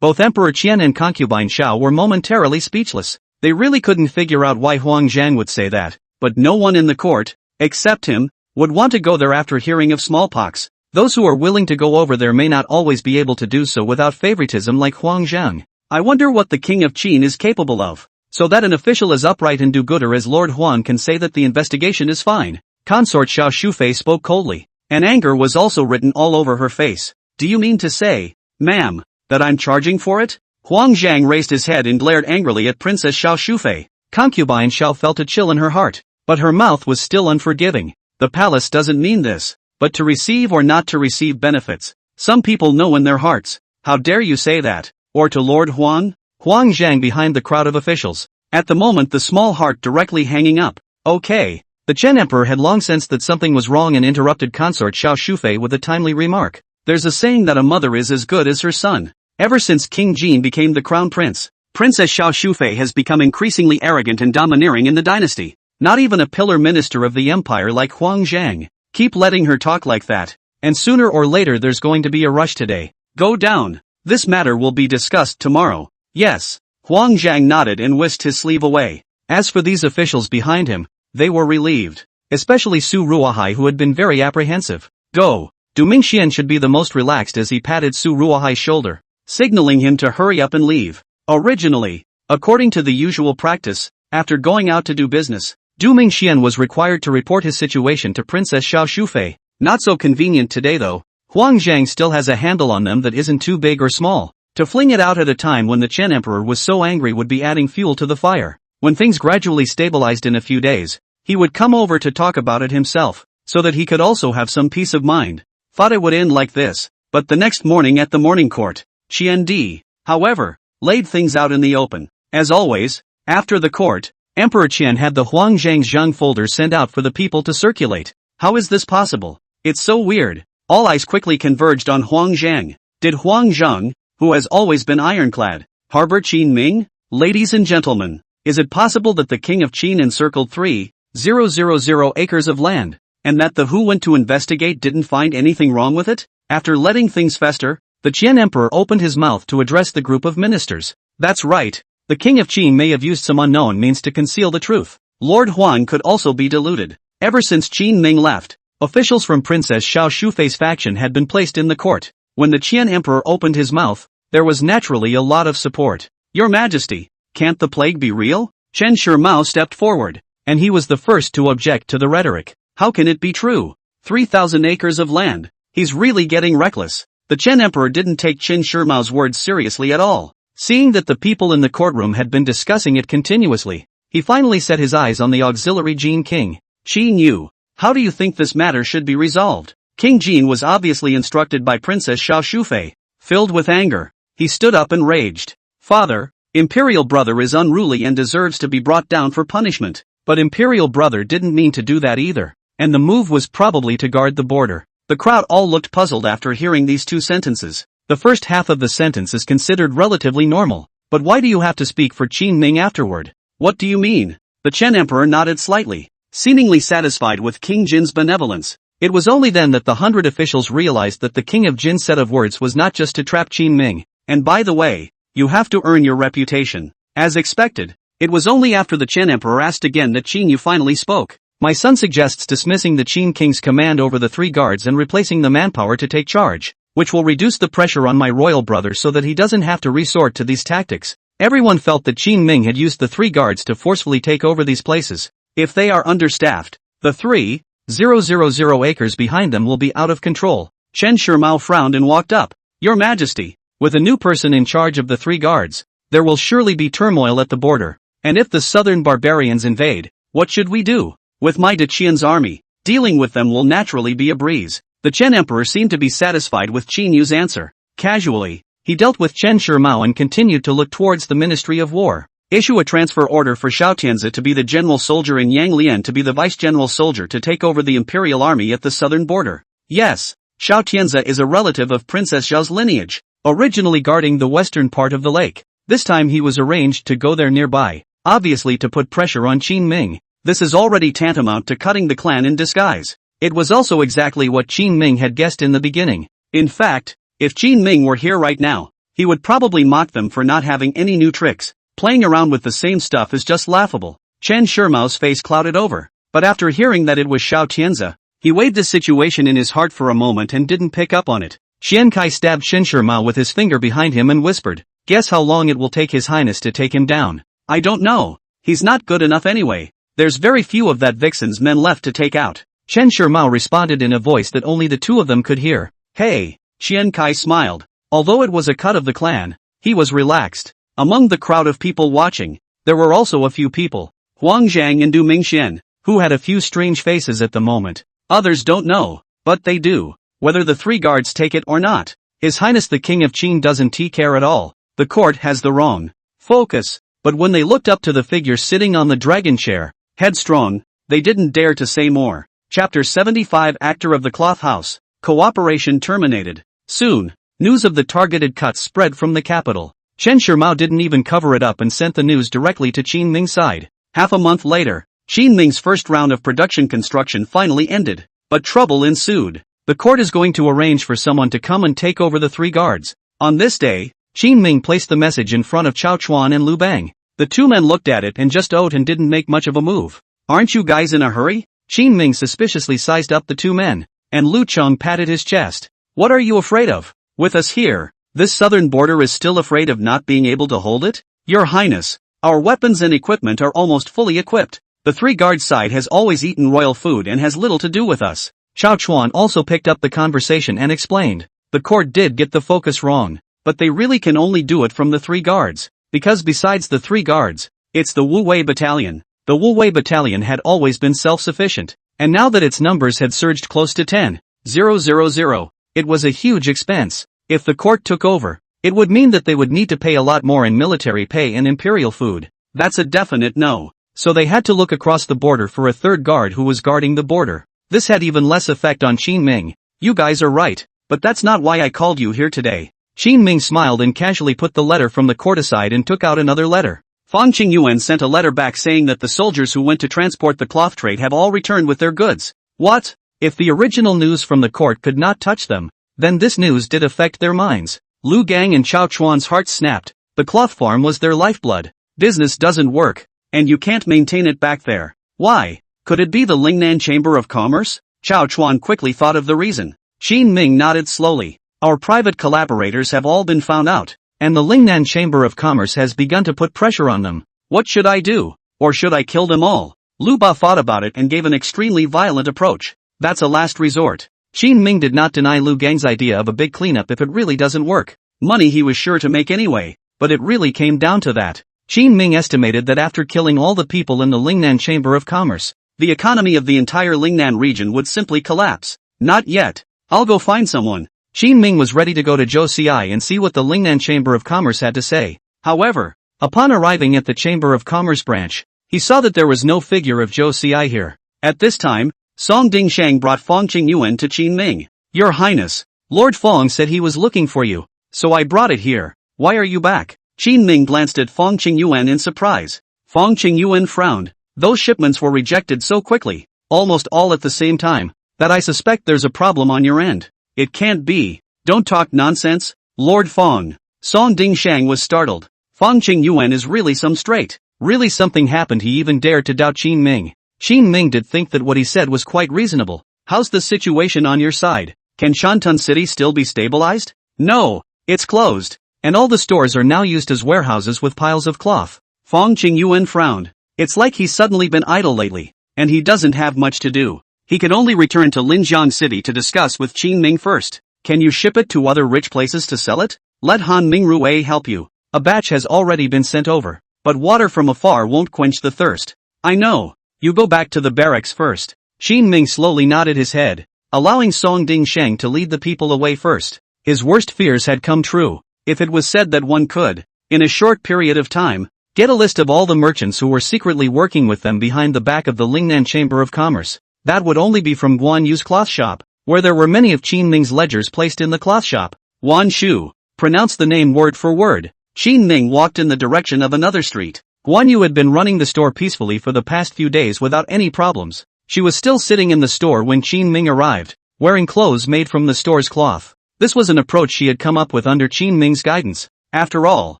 Both Emperor Qian and concubine Xiao were momentarily speechless. They really couldn't figure out why Huang Zhang would say that, but no one in the court, except him, would want to go there after hearing of smallpox. Those who are willing to go over there may not always be able to do so without favoritism like Huang Zhang. I wonder what the King of Qin is capable of, so that an official as upright and do-gooder as Lord Huan can say that the investigation is fine. Consort Xiao Shufei spoke coldly, and anger was also written all over her face. Do you mean to say, ma'am, that I'm charging for it? Huang Zhang raised his head and glared angrily at Princess Xiao Shufei. Concubine Xiao felt a chill in her heart, but her mouth was still unforgiving. The palace doesn't mean this, but to receive or not to receive benefits. Some people know in their hearts. How dare you say that? Or to Lord Huan? Huang Zhang behind the crowd of officials, at the moment the small heart directly hanging up. Okay. The Qian Emperor had long sensed that something was wrong and interrupted Consort Xiao Shufei with a timely remark. There's a saying that a mother is as good as her son. Ever since King Jin became the crown prince, Princess Xiao Shufei has become increasingly arrogant and domineering in the dynasty. Not even a pillar minister of the empire like Huang Zhang. Keep letting her talk like that, and sooner or later there's going to be a rush today. Go down. This matter will be discussed tomorrow. Yes. Huang Zhang nodded and whisked his sleeve away. As for these officials behind him, they were relieved. Especially Su Ruohai, who had been very apprehensive. Go. Du Mingxian should be the most relaxed as he patted Su Ruohai's shoulder, signaling him to hurry up and leave. Originally, according to the usual practice, after going out to do business, Du Mingxian was required to report his situation to Princess Xiao Shufei. Not so convenient today though. Huang Zhang still has a handle on them that isn't too big or small. To fling it out at a time when the Chen Emperor was so angry would be adding fuel to the fire. When things gradually stabilized in a few days, he would come over to talk about it himself, so that he could also have some peace of mind. Thought it would end like this, but the next morning at the morning court, Qian Di, however, laid things out in the open. As always, after the court, Emperor Qian had the Huang Zhang's Zhang folders sent out for the people to circulate. How is this possible? It's so weird. All eyes quickly converged on Huang Zhang. Did Huang Zhang, who has always been ironclad, harbor Qin Ming? Ladies and gentlemen, is it possible that the king of Qin encircled 3,000 acres of land, and that the who went to investigate didn't find anything wrong with it? After letting things fester, the Qian emperor opened his mouth to address the group of ministers. That's right. The king of Qin may have used some unknown means to conceal the truth. Lord Huan could also be deluded. Ever since Qin Ming left, officials from Princess Xiao Shufei's faction had been placed in the court. When the Qian emperor opened his mouth, there was naturally a lot of support. Your Majesty, can't the plague be real? Chen Shimao stepped forward, and he was the first to object to the rhetoric. How can it be true? 3,000 acres of land. He's really getting reckless. The Chen emperor didn't take Chen Shimao's words seriously at all. Seeing that the people in the courtroom had been discussing it continuously, he finally set his eyes on the auxiliary Jin King. Qin Yu, how do you think this matter should be resolved? King Jin was obviously instructed by Princess Xiao Shufei. Filled with anger, he stood up and raged. Father, Imperial brother is unruly and deserves to be brought down for punishment. But Imperial brother didn't mean to do that either, and the move was probably to guard the border. The crowd all looked puzzled after hearing these two sentences. The first half of the sentence is considered relatively normal, but why do you have to speak for Qin Ming afterward? What do you mean? The Chen emperor nodded slightly, seemingly satisfied with King Jin's benevolence. It was only then that the 100 officials realized that the king of Jin's set of words was not just to trap Qin Ming, and by the way, you have to earn your reputation. As expected, it was only after the Chen emperor asked again that Qin Yu finally spoke. My son suggests dismissing the Qin king's command over the 3 guards and replacing the manpower to take charge, which will reduce the pressure on my royal brother so that he doesn't have to resort to these tactics. Everyone felt that Qin Ming had used the 3 guards to forcefully take over these places. If they are understaffed, the 3,000 acres behind them will be out of control. Chen Shimao frowned and walked up. Your Majesty, with a new person in charge of the 3 guards, there will surely be turmoil at the border. And if the southern barbarians invade, what should we do? With my De Qian's army, dealing with them will naturally be a breeze. The Chen emperor seemed to be satisfied with Qin Yu's answer. Casually, he dealt with Chen Shimao and continued to look towards the Ministry of War. Issue a transfer order for Xiao Tianzi to be the general soldier and Yang Lian to be the vice-general soldier to take over the imperial army at the southern border. Yes, Xiao Tianzi is a relative of Princess Xiao's lineage, originally guarding the western part of the lake. This time he was arranged to go there nearby, obviously to put pressure on Qin Ming. This is already tantamount to cutting the clan in disguise. It was also exactly what Qin Ming had guessed in the beginning. In fact, if Qin Ming were here right now, he would probably mock them for not having any new tricks. Playing around with the same stuff is just laughable. Chen Shimao's face clouded over, but after hearing that it was Xiao Tianzi, he weighed the situation in his heart for a moment and didn't pick up on it. Qian Kai stabbed Chen Shimao with his finger behind him and whispered, "Guess how long it will take His Highness to take him down?" "I don't know. He's not good enough anyway. There's very few of that vixen's men left to take out." Chen Shimao responded in a voice that only the two of them could hear. Hey, Qian Kai smiled. Although it was a cut of the clan, he was relaxed. Among the crowd of people watching, there were also a few people, Huang Zhang and Du Mingxian, who had a few strange faces at the moment. Others don't know, but they do, whether the 3 guards take it or not. His Highness the King of Qin doesn't care at all. The court has the wrong focus. But when they looked up to the figure sitting on the dragon chair, headstrong, they didn't dare to say more. Chapter 75 Actor of the Cloth House. Cooperation terminated. Soon, news of the targeted cuts spread from the capital. Chen Shimao didn't even cover it up and sent the news directly to Qin Ming's side. Half a month later, Qin Ming's first round of production construction finally ended. But trouble ensued. The court is going to arrange for someone to come and take over the 3 guards. On this day, Qin Ming placed the message in front of Chao Chuan and Lu Bang. The 2 men looked at it and just owed and didn't make much of a move. Aren't you guys in a hurry? Qin Ming suspiciously sized up the 2 men, and Lu Cheng patted his chest. What are you afraid of? With us here, this southern border is still afraid of not being able to hold it? Your Highness, our weapons and equipment are almost fully equipped. The three guards side has always eaten royal food and has little to do with us. Chao Chuan also picked up the conversation and explained. The court did get the focus wrong, but they really can only do it from the three guards, because besides the three guards, it's the Wu Wei battalion. The Wu Wei battalion had always been self-sufficient, and now that its numbers had surged close to 10,000, it was a huge expense. If the court took over, it would mean that they would need to pay a lot more in military pay and imperial food. That's a definite no. So they had to look across the border for a third guard who was guarding the border. This had even less effect on Qin Ming. You guys are right, but that's not why I called you here today. Qin Ming smiled and casually put the letter from the court aside and took out another letter. Fang Qingyuan sent a letter back saying that the soldiers who went to transport the cloth trade have all returned with their goods. What? If the original news from the court could not touch them, then this news did affect their minds. Lu Gang and Chao Chuan's hearts snapped. The cloth farm was their lifeblood. Business doesn't work, and you can't maintain it back there. Why? Could it be the Lingnan Chamber of Commerce? Chao Chuan quickly thought of the reason. Qin Ming nodded slowly. Our private collaborators have all been found out, and the Lingnan Chamber of Commerce has begun to put pressure on them. What should I do? Or should I kill them all? Lu Ba thought about it and gave an extremely violent approach. That's a last resort. Qin Ming did not deny Lu Gang's idea of a big cleanup if it really doesn't work. Money he was sure to make anyway, but it really came down to that. Qin Ming estimated that after killing all the people in the Lingnan Chamber of Commerce, the economy of the entire Lingnan region would simply collapse. Not yet. I'll go find someone. Qin Ming was ready to go to Zhou Xi and see what the Lingnan Chamber of Commerce had to say. However, upon arriving at the Chamber of Commerce branch, he saw that there was no figure of Zhou Xi here. At this time, Song Dingshang brought Fang Qingyuan to Qin Ming. Your Highness, Lord Fang said he was looking for you, so I brought it here. Why are you back? Qin Ming glanced at Fang Qingyuan in surprise. Fang Qingyuan frowned. Those shipments were rejected so quickly, almost all at the same time, that I suspect there's a problem on your end. It can't be. Don't talk nonsense, Lord Fang. Song Dingshang was startled. Fang Qingyuan is really some straight. Really something happened. He even dared to doubt Qin Ming. Qin Ming did think that what he said was quite reasonable. How's the situation on your side? Can Shantung City still be stabilized? No, it's closed, and all the stores are now used as warehouses with piles of cloth. Fang Qingyuan frowned. It's like he's suddenly been idle lately, and he doesn't have much to do. He could only return to Linjiang City to discuss with Qin Ming first. Can you ship it to other rich places to sell it? Let Han Mingrui help you. A batch has already been sent over, but water from afar won't quench the thirst. I know. You go back to the barracks first. Qin Ming slowly nodded his head, allowing Song Dingshang to lead the people away first. His worst fears had come true. If it was said that one could, in a short period of time, get a list of all the merchants who were secretly working with them behind the back of the Lingnan Chamber of Commerce, that would only be from Guan Yu's cloth shop, where there were many of Qin Ming's ledgers placed in the cloth shop. Guan Shu pronounced the name word for word. Qin Ming walked in the direction of another street. Guan Yu had been running the store peacefully for the past few days without any problems. She was still sitting in the store when Qin Ming arrived, wearing clothes made from the store's cloth. This was an approach she had come up with under Qin Ming's guidance. After all,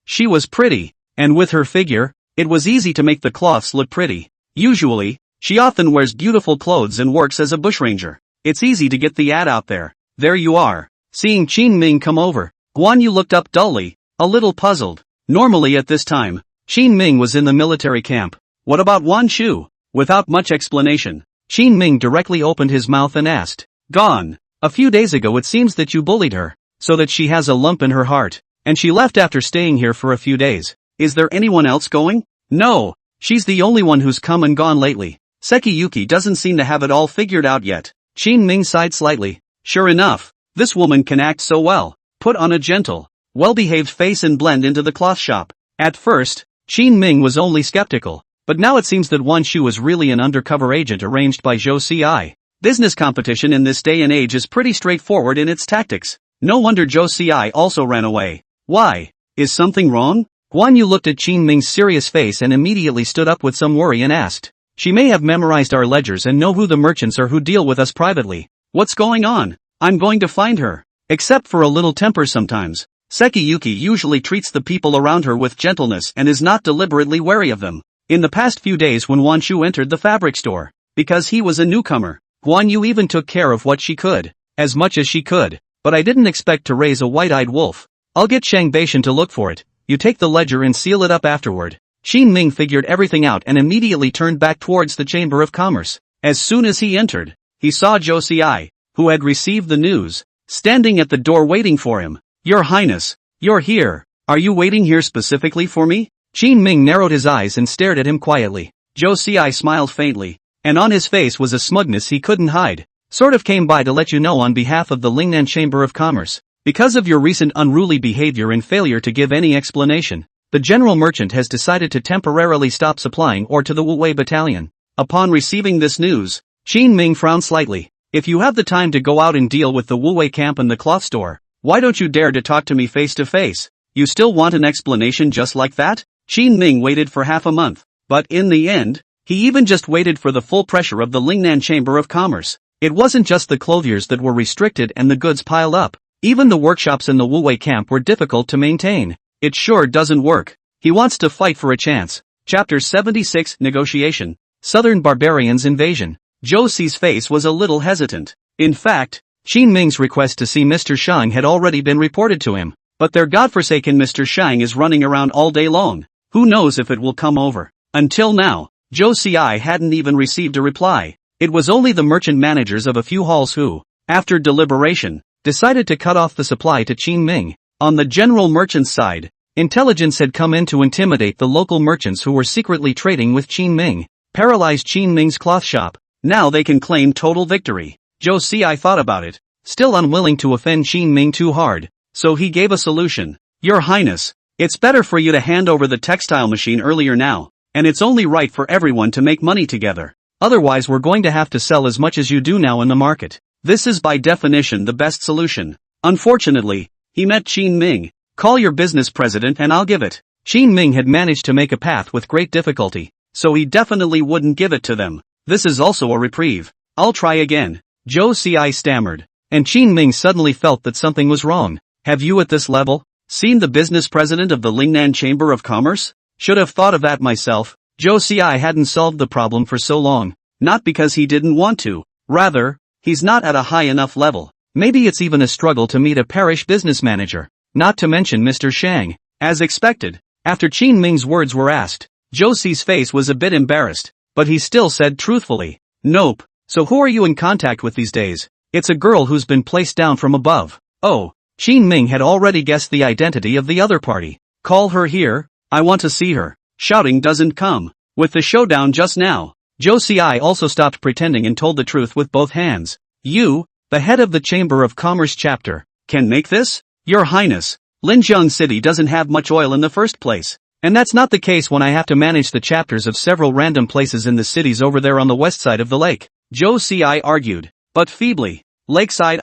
she was pretty, and with her figure, it was easy to make the cloths look pretty. Usually, she often wears beautiful clothes and works as a bushranger. It's easy to get the ad out there. There you are. Seeing Qin Ming come over, Guan Yu looked up dully, a little puzzled. Normally at this time, Qin Ming was in the military camp. What about Guan Shu? Without much explanation, Qin Ming directly opened his mouth and asked. Gone. A few days ago it seems that you bullied her, so that she has a lump in her heart, and she left after staying here for a few days. Is there anyone else going? No, she's the only one who's come and gone lately. Sekiyuki doesn't seem to have it all figured out yet. Qin Ming sighed slightly. Sure enough, this woman can act so well. Put on a gentle, well-behaved face and blend into the cloth shop. At first, Qin Ming was only skeptical, but now it seems that Guan Shu is really an undercover agent arranged by Zhou Xi. Business competition in this day and age is pretty straightforward in its tactics. No wonder Zhou Xi also ran away. Why? Is something wrong? Guan Yu looked at Qin Ming's serious face and immediately stood up with some worry and asked. She may have memorized our ledgers and know who the merchants are who deal with us privately. What's going on? I'm going to find her. Except for a little temper sometimes. Sekiyuki usually treats the people around her with gentleness and is not deliberately wary of them. In the past few days when Guan Shu entered the fabric store, because he was a newcomer, Guan Yu even took care of what she could, as much as she could, but I didn't expect to raise a white-eyed wolf. I'll get Shang Beishan to look for it. You take the ledger and seal it up afterward. Qin Ming figured everything out and immediately turned back towards the Chamber of Commerce. As soon as he entered, he saw Zhou Xi, who had received the news, standing at the door waiting for him. Your Highness, you're here. Are you waiting here specifically for me? Qin Ming narrowed his eyes and stared at him quietly. Zhou Xi smiled faintly, and on his face was a smugness he couldn't hide. Sort of came by to let you know on behalf of the Lingnan Chamber of Commerce. Because of your recent unruly behavior and failure to give any explanation, the general merchant has decided to temporarily stop supplying ore to the Wu-Wei battalion. Upon receiving this news, Qin Ming frowned slightly. If you have the time to go out and deal with the Wu-Wei camp and the cloth store, why don't you dare to talk to me face to face? You still want an explanation just like that? Qin Ming waited for half a month, but in the end, he even just waited for the full pressure of the Lingnan Chamber of Commerce. It wasn't just the clothiers that were restricted and the goods piled up. Even the workshops in the Wu-Wei camp were difficult to maintain. It sure doesn't work. He wants to fight for a chance. Chapter 76 Negotiation. Southern Barbarians Invasion. Zhou Xi's face was a little hesitant. In fact, Qin Ming's request to see Mr. Shang had already been reported to him. But their godforsaken Mr. Shang is running around all day long. Who knows if it will come over? Until now, Zhou Xi hadn't even received a reply. It was only the merchant managers of a few halls who, after deliberation, decided to cut off the supply to Qin Ming. On the general merchant's side, intelligence had come in to intimidate the local merchants who were secretly trading with Qin Ming, paralyzed Qin Ming's cloth shop. Now they can claim total victory. Zhou Xi thought about it, still unwilling to offend Qin Ming too hard, so he gave a solution. Your Highness, it's better for you to hand over the textile machine earlier now, and it's only right for everyone to make money together. Otherwise we're going to have to sell as much as you do now in the market. This is by definition the best solution. Unfortunately, he met Qin Ming. Call your business president and I'll give it. Qin Ming had managed to make a path with great difficulty, so he definitely wouldn't give it to them. This is also a reprieve. I'll try again. Zhou Xi stammered, and Qin Ming suddenly felt that something was wrong. Have you at this level seen the business president of the Lingnan Chamber of Commerce? Should have thought of that myself. Zhou Xi hadn't solved the problem for so long. Not because he didn't want to. Rather, he's not at a high enough level. Maybe it's even a struggle to meet a parish business manager. Not to mention Mr. Shang. As expected, after Qin Ming's words were asked, Zhou Xi's face was a bit embarrassed, but he still said truthfully, nope. So who are you in contact with these days? It's a girl who's been placed down from above. Oh, Qin Ming had already guessed the identity of the other party. Call her here, I want to see her. Shouting doesn't come. With the showdown just now, Zhou Xi also stopped pretending and told the truth with both hands. You, the head of the Chamber of Commerce chapter, can make this? Your Highness, Linjiang City doesn't have much oil in the first place. And that's not the case when I have to manage the chapters of several random places in the cities over there on the west side of the lake. Zhou Xi argued, but feebly. Lakeside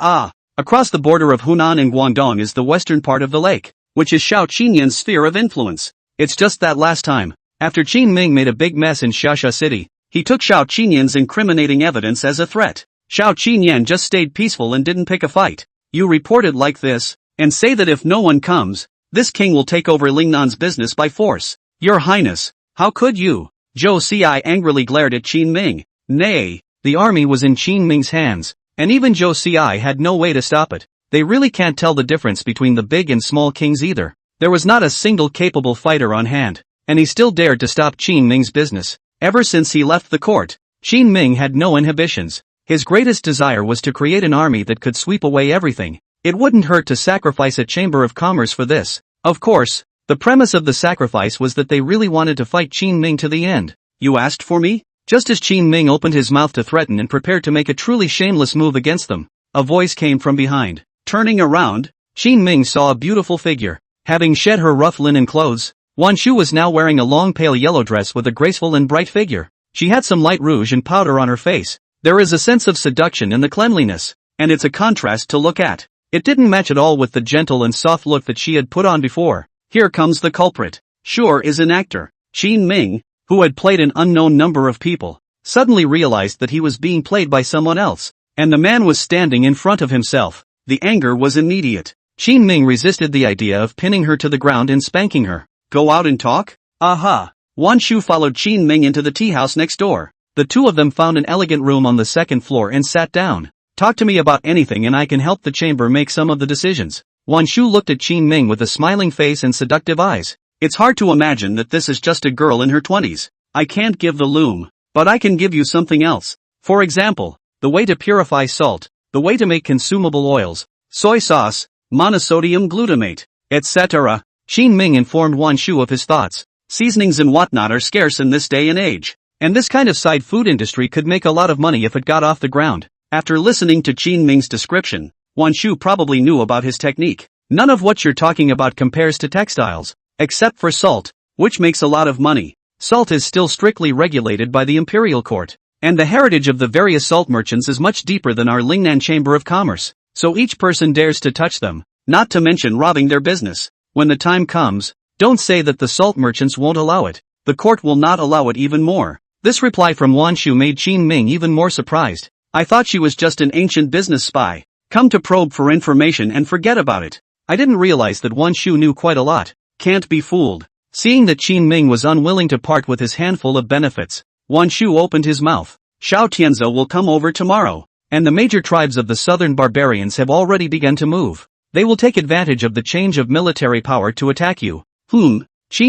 across the border of Hunan and Guangdong is the western part of the lake, which is Xiao Qinyan's sphere of influence. It's just that last time, after Qin Ming made a big mess in Xiaxia City, he took Xiao Qinyan's incriminating evidence as a threat. Xiao Qinyan just stayed peaceful and didn't pick a fight. You report it like this, and say that if no one comes, this king will take over Lingnan's business by force. Your Highness, how could you? Zhou Xi angrily glared at Qin Ming. Nay, the army was in Qin Ming's hands, and even Zhou Xi had no way to stop it. They really can't tell the difference between the big and small kings either. There was not a single capable fighter on hand, and he still dared to stop Qin Ming's business. Ever since he left the court, Qin Ming had no inhibitions. His greatest desire was to create an army that could sweep away everything. It wouldn't hurt to sacrifice a chamber of commerce for this. Of course, the premise of the sacrifice was that they really wanted to fight Qin Ming to the end. You asked for me? Just as Qin Ming opened his mouth to threaten and prepared to make a truly shameless move against them, a voice came from behind. Turning around, Qin Ming saw a beautiful figure. Having shed her rough linen clothes, Wan Shu was now wearing a long pale yellow dress with a graceful and bright figure. She had some light rouge and powder on her face. There is a sense of seduction in the cleanliness, and it's a contrast to look at. It didn't match at all with the gentle and soft look that she had put on before. Here comes the culprit. Sure is an actor. Qin Ming, who had played an unknown number of people, suddenly realized that he was being played by someone else, and the man was standing in front of himself. The anger was immediate. Qin Ming resisted the idea of pinning her to the ground and spanking her. Go out and talk? Aha! Wan Shu followed Qin Ming into the tea house next door. The two of them found an elegant room on the second floor and sat down. Talk to me about anything and I can help the chamber make some of the decisions. Wan Shu looked at Qin Ming with a smiling face and seductive eyes. It's hard to imagine that this is just a girl in her 20s. I can't give the loom, but I can give you something else. For example, the way to purify salt, the way to make consumable oils, soy sauce, monosodium glutamate, etc. Qin Ming informed Wan Shu of his thoughts. Seasonings and whatnot are scarce in this day and age, and this kind of side food industry could make a lot of money if it got off the ground. After listening to Qin Ming's description, Wan Shu probably knew about his technique. None of what you're talking about compares to textiles, except for salt, which makes a lot of money. Salt is still strictly regulated by the imperial court, and the heritage of the various salt merchants is much deeper than our Lingnan Chamber of Commerce, so each person dares to touch them, not to mention robbing their business. When the time comes, don't say that the salt merchants won't allow it. The court will not allow it even more. This reply from Wan Shu made Qin Ming even more surprised. I thought she was just an ancient business spy, come to probe for information and forget about it. I didn't realize that Wan Shu knew quite a lot. Can't be fooled. Seeing that Qin Ming was unwilling to part with his handful of benefits, Wan Shu opened his mouth. Xiao Tianze will come over tomorrow, and the major tribes of the southern barbarians have already begun to move. They will take advantage of the change of military power to attack you. Qin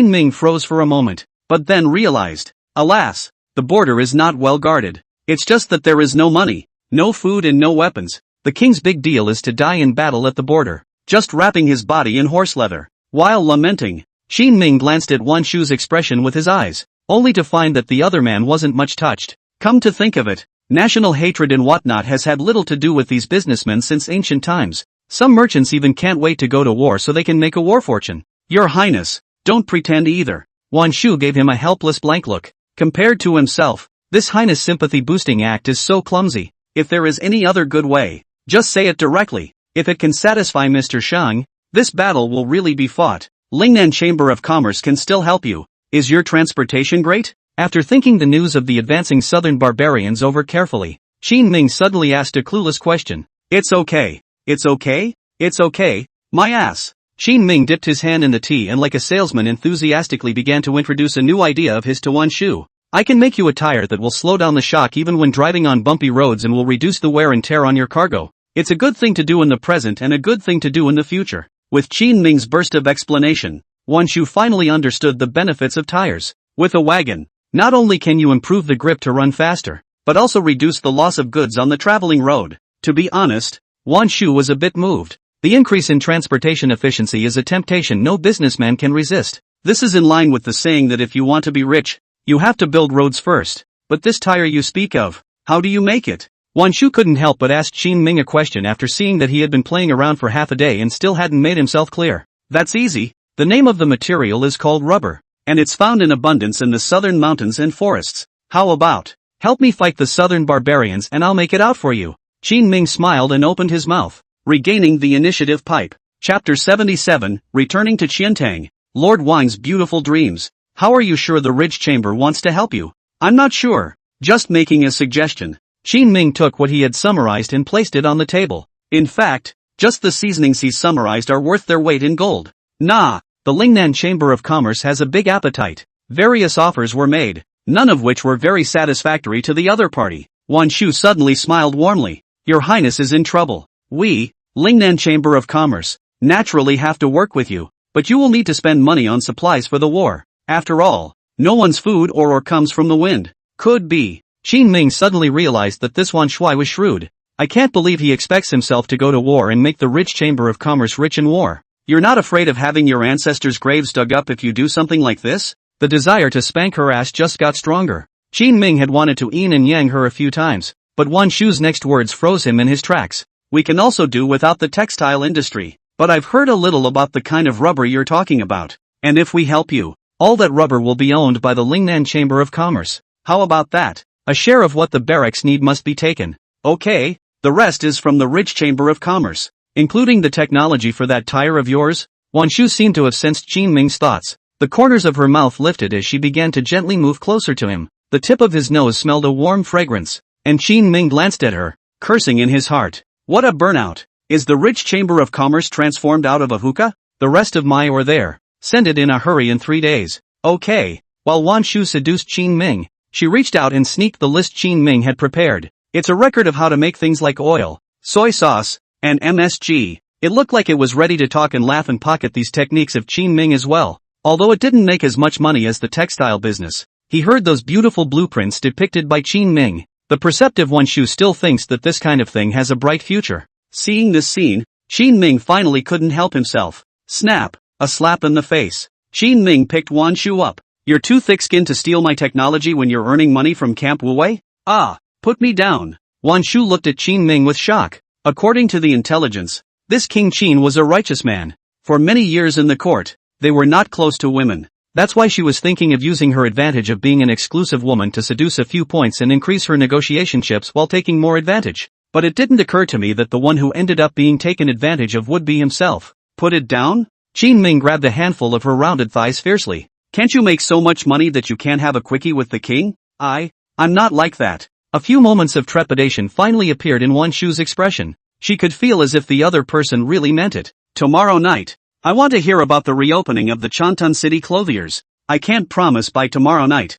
Ming froze for a moment, but then realized, alas, the border is not well guarded. It's just that there is no money, no food and no weapons. The king's big deal is to die in battle at the border, just wrapping his body in horse leather. While lamenting, Qin Ming glanced at Wan Shu's expression with his eyes, only to find that the other man wasn't much touched. Come to think of it, national hatred and whatnot has had little to do with these businessmen since ancient times. Some merchants even can't wait to go to war so they can make a war fortune. Your Highness, don't pretend either. Wan Shu gave him a helpless blank look. Compared to himself, this Highness sympathy-boosting act is so clumsy. If there is any other good way, just say it directly. If it can satisfy Mr. Shang, this battle will really be fought. Lingnan Chamber of Commerce can still help you. Is your transportation great? After thinking the news of the advancing southern barbarians over carefully, Qin Ming suddenly asked a clueless question. It's okay. It's okay? It's okay, my ass. Qin Ming dipped his hand in the tea and like a salesman enthusiastically began to introduce a new idea of his to Wan Shu. I can make you a tire that will slow down the shock even when driving on bumpy roads and will reduce the wear and tear on your cargo. It's a good thing to do in the present and a good thing to do in the future. With Qin Ming's burst of explanation, Wan Shu finally understood the benefits of tires. With a wagon, not only can you improve the grip to run faster, but also reduce the loss of goods on the traveling road. To be honest, Wan Shu was a bit moved. The increase in transportation efficiency is a temptation no businessman can resist. This is in line with the saying that if you want to be rich, you have to build roads first. But this tire you speak of, how do you make it? Wan Shu couldn't help but ask Qin Ming a question after seeing that he had been playing around for half a day and still hadn't made himself clear. That's easy. The name of the material is called rubber, and it's found in abundance in the southern mountains and forests. How about, help me fight the southern barbarians and I'll make it out for you. Qin Ming smiled and opened his mouth, regaining the initiative pipe. Chapter 77, Returning to Qiantang. Lord Wang's Beautiful Dreams. How are you sure the Ridge Chamber wants to help you? I'm not sure. Just making a suggestion. Qin Ming took what he had summarized and placed it on the table. In fact, just the seasonings he summarized are worth their weight in gold. Nah, the Lingnan Chamber of Commerce has a big appetite. Various offers were made, none of which were very satisfactory to the other party. Wan Shu suddenly smiled warmly. Your Highness is in trouble. We, Lingnan Chamber of Commerce, naturally have to work with you, but you will need to spend money on supplies for the war. After all, no one's food or comes from the wind. Could be. Qin Ming suddenly realized that this Wan Shui was shrewd. I can't believe he expects himself to go to war and make the Ridge Chamber of Commerce rich in war. You're not afraid of having your ancestors' graves dug up if you do something like this? The desire to spank her ass just got stronger. Qin Ming had wanted to yin and yang her a few times, but Wan Shu's next words froze him in his tracks. We can also do without the textile industry, but I've heard a little about the kind of rubber you're talking about, and if we help you, all that rubber will be owned by the Lingnan Chamber of Commerce. How about that? A share of what the barracks need must be taken. Okay, the rest is from the Ridge Chamber of Commerce, including the technology for that tire of yours. Wan Shu seemed to have sensed Qin Ming's thoughts. The corners of her mouth lifted as she began to gently move closer to him. The tip of his nose smelled a warm fragrance, and Qin Ming glanced at her, cursing in his heart. What a burnout! Is the Ridge Chamber of Commerce transformed out of a hookah? The rest of my or there. Send it in a hurry in 3 days. Okay. While Wan Shu seduced Qin Ming, she reached out and sneaked the list Qin Ming had prepared. It's a record of how to make things like oil, soy sauce, and MSG. It looked like it was ready to talk and laugh and pocket these techniques of Qin Ming as well. Although it didn't make as much money as the textile business, he heard those beautiful blueprints depicted by Qin Ming. The perceptive Wan Shu still thinks that this kind of thing has a bright future. Seeing this scene, Qin Ming finally couldn't help himself. Snap! A slap in the face. Qin Ming picked Wan Shu up. You're too thick-skinned to steal my technology when you're earning money from Camp Wuwei? Ah! Put me down. Wan Shu looked at Qin Ming with shock. According to the intelligence, this King Qin was a righteous man. For many years in the court, they were not close to women. That's why she was thinking of using her advantage of being an exclusive woman to seduce a few points and increase her negotiation chips while taking more advantage. But it didn't occur to me that the one who ended up being taken advantage of would be himself. Put it down? Qin Ming grabbed a handful of her rounded thighs fiercely. Can't you make so much money that you can't have a quickie with the king? I'm not like that. A few moments of trepidation finally appeared in Wan Shu's expression. She could feel as if the other person really meant it. Tomorrow night, I want to hear about the reopening of the Chantun City clothiers. I can't promise by tomorrow night.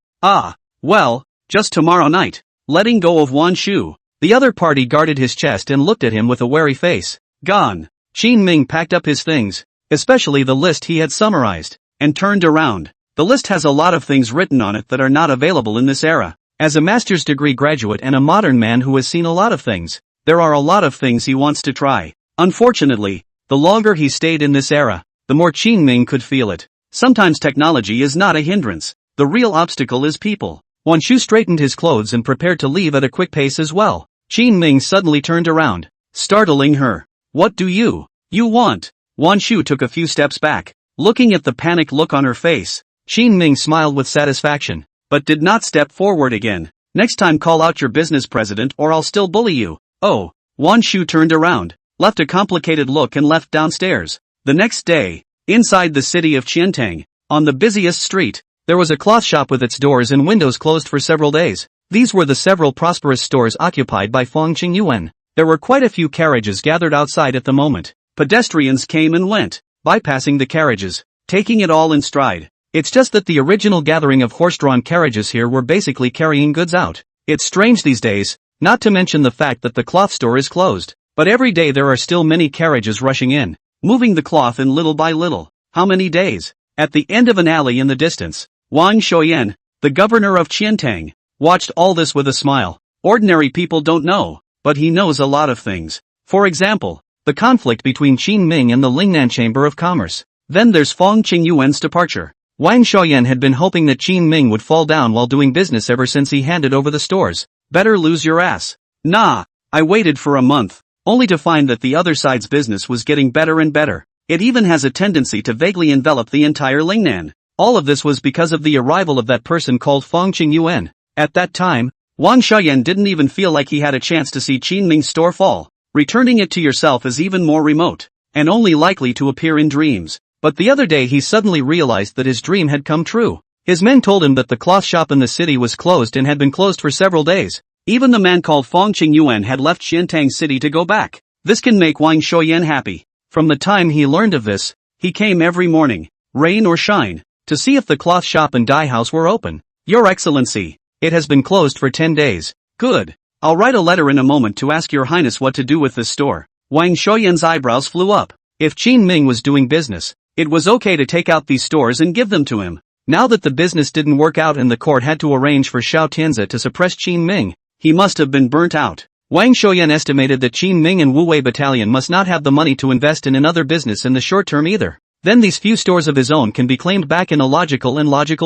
Well, just tomorrow night. Letting go of Wan Shu, the other party guarded his chest and looked at him with a wary face. Gone. Qin Ming packed up his things, especially the list he had summarized, and turned around. The list has a lot of things written on it that are not available in this era. As a master's degree graduate and a modern man who has seen a lot of things, there are a lot of things he wants to try. Unfortunately, the longer he stayed in this era, the more Qin Ming could feel it. Sometimes technology is not a hindrance. The real obstacle is people. Wan Shu straightened his clothes and prepared to leave at a quick pace as well. Qin Ming suddenly turned around, startling her. What do you want? Wan Shu took a few steps back, looking at the panicked look on her face. Qin Ming smiled with satisfaction, but did not step forward again. Next time call out your business president or I'll still bully you. Oh. Wan Shu turned around, left a complicated look and left downstairs. The next day, inside the city of Qiantang, on the busiest street, there was a cloth shop with its doors and windows closed for several days. These were the several prosperous stores occupied by Fong Qingyuan. There were quite a few carriages gathered outside at the moment. Pedestrians came and went, bypassing the carriages, taking it all in stride. It's just that the original gathering of horse-drawn carriages here were basically carrying goods out. It's strange these days, not to mention the fact that the cloth store is closed. But every day there are still many carriages rushing in, moving the cloth in little by little. How many days? At the end of an alley in the distance, Wang Shoyan, the governor of Qiantang, watched all this with a smile. Ordinary people don't know, but he knows a lot of things. For example, the conflict between Qin Ming and the Lingnan Chamber of Commerce. Then there's Fong Qingyuan's departure. Wang Shoyan had been hoping that Qin Ming would fall down while doing business ever since he handed over the stores. Better lose your ass. Nah, I waited for a month, only to find that the other side's business was getting better and better. It even has a tendency to vaguely envelop the entire Lingnan. All of this was because of the arrival of that person called Fong Qingyuan. At that time, Wang Shoyan didn't even feel like he had a chance to see Qin Ming's store fall. Returning it to yourself is even more remote, and only likely to appear in dreams. But the other day he suddenly realized that his dream had come true. His men told him that the cloth shop in the city was closed and had been closed for several days. Even the man called Fong Qingyuan had left Qiantang City to go back. This can make Wang Shoyan happy. From the time he learned of this, he came every morning, rain or shine, to see if the cloth shop and dye house were open. Your Excellency, it has been closed for 10 days. Good. I'll write a letter in a moment to ask your highness what to do with this store. Wang Shoyan's eyebrows flew up. If Qin Ming was doing business, it was okay to take out these stores and give them to him. Now that the business didn't work out and the court had to arrange for Xiao Tianzi to suppress Qin Ming, he must have been burnt out. Wang Shoyan estimated that Qin Ming and Wu Wei Battalion must not have the money to invest in another business in the short term either. Then these few stores of his own can be claimed back in a logical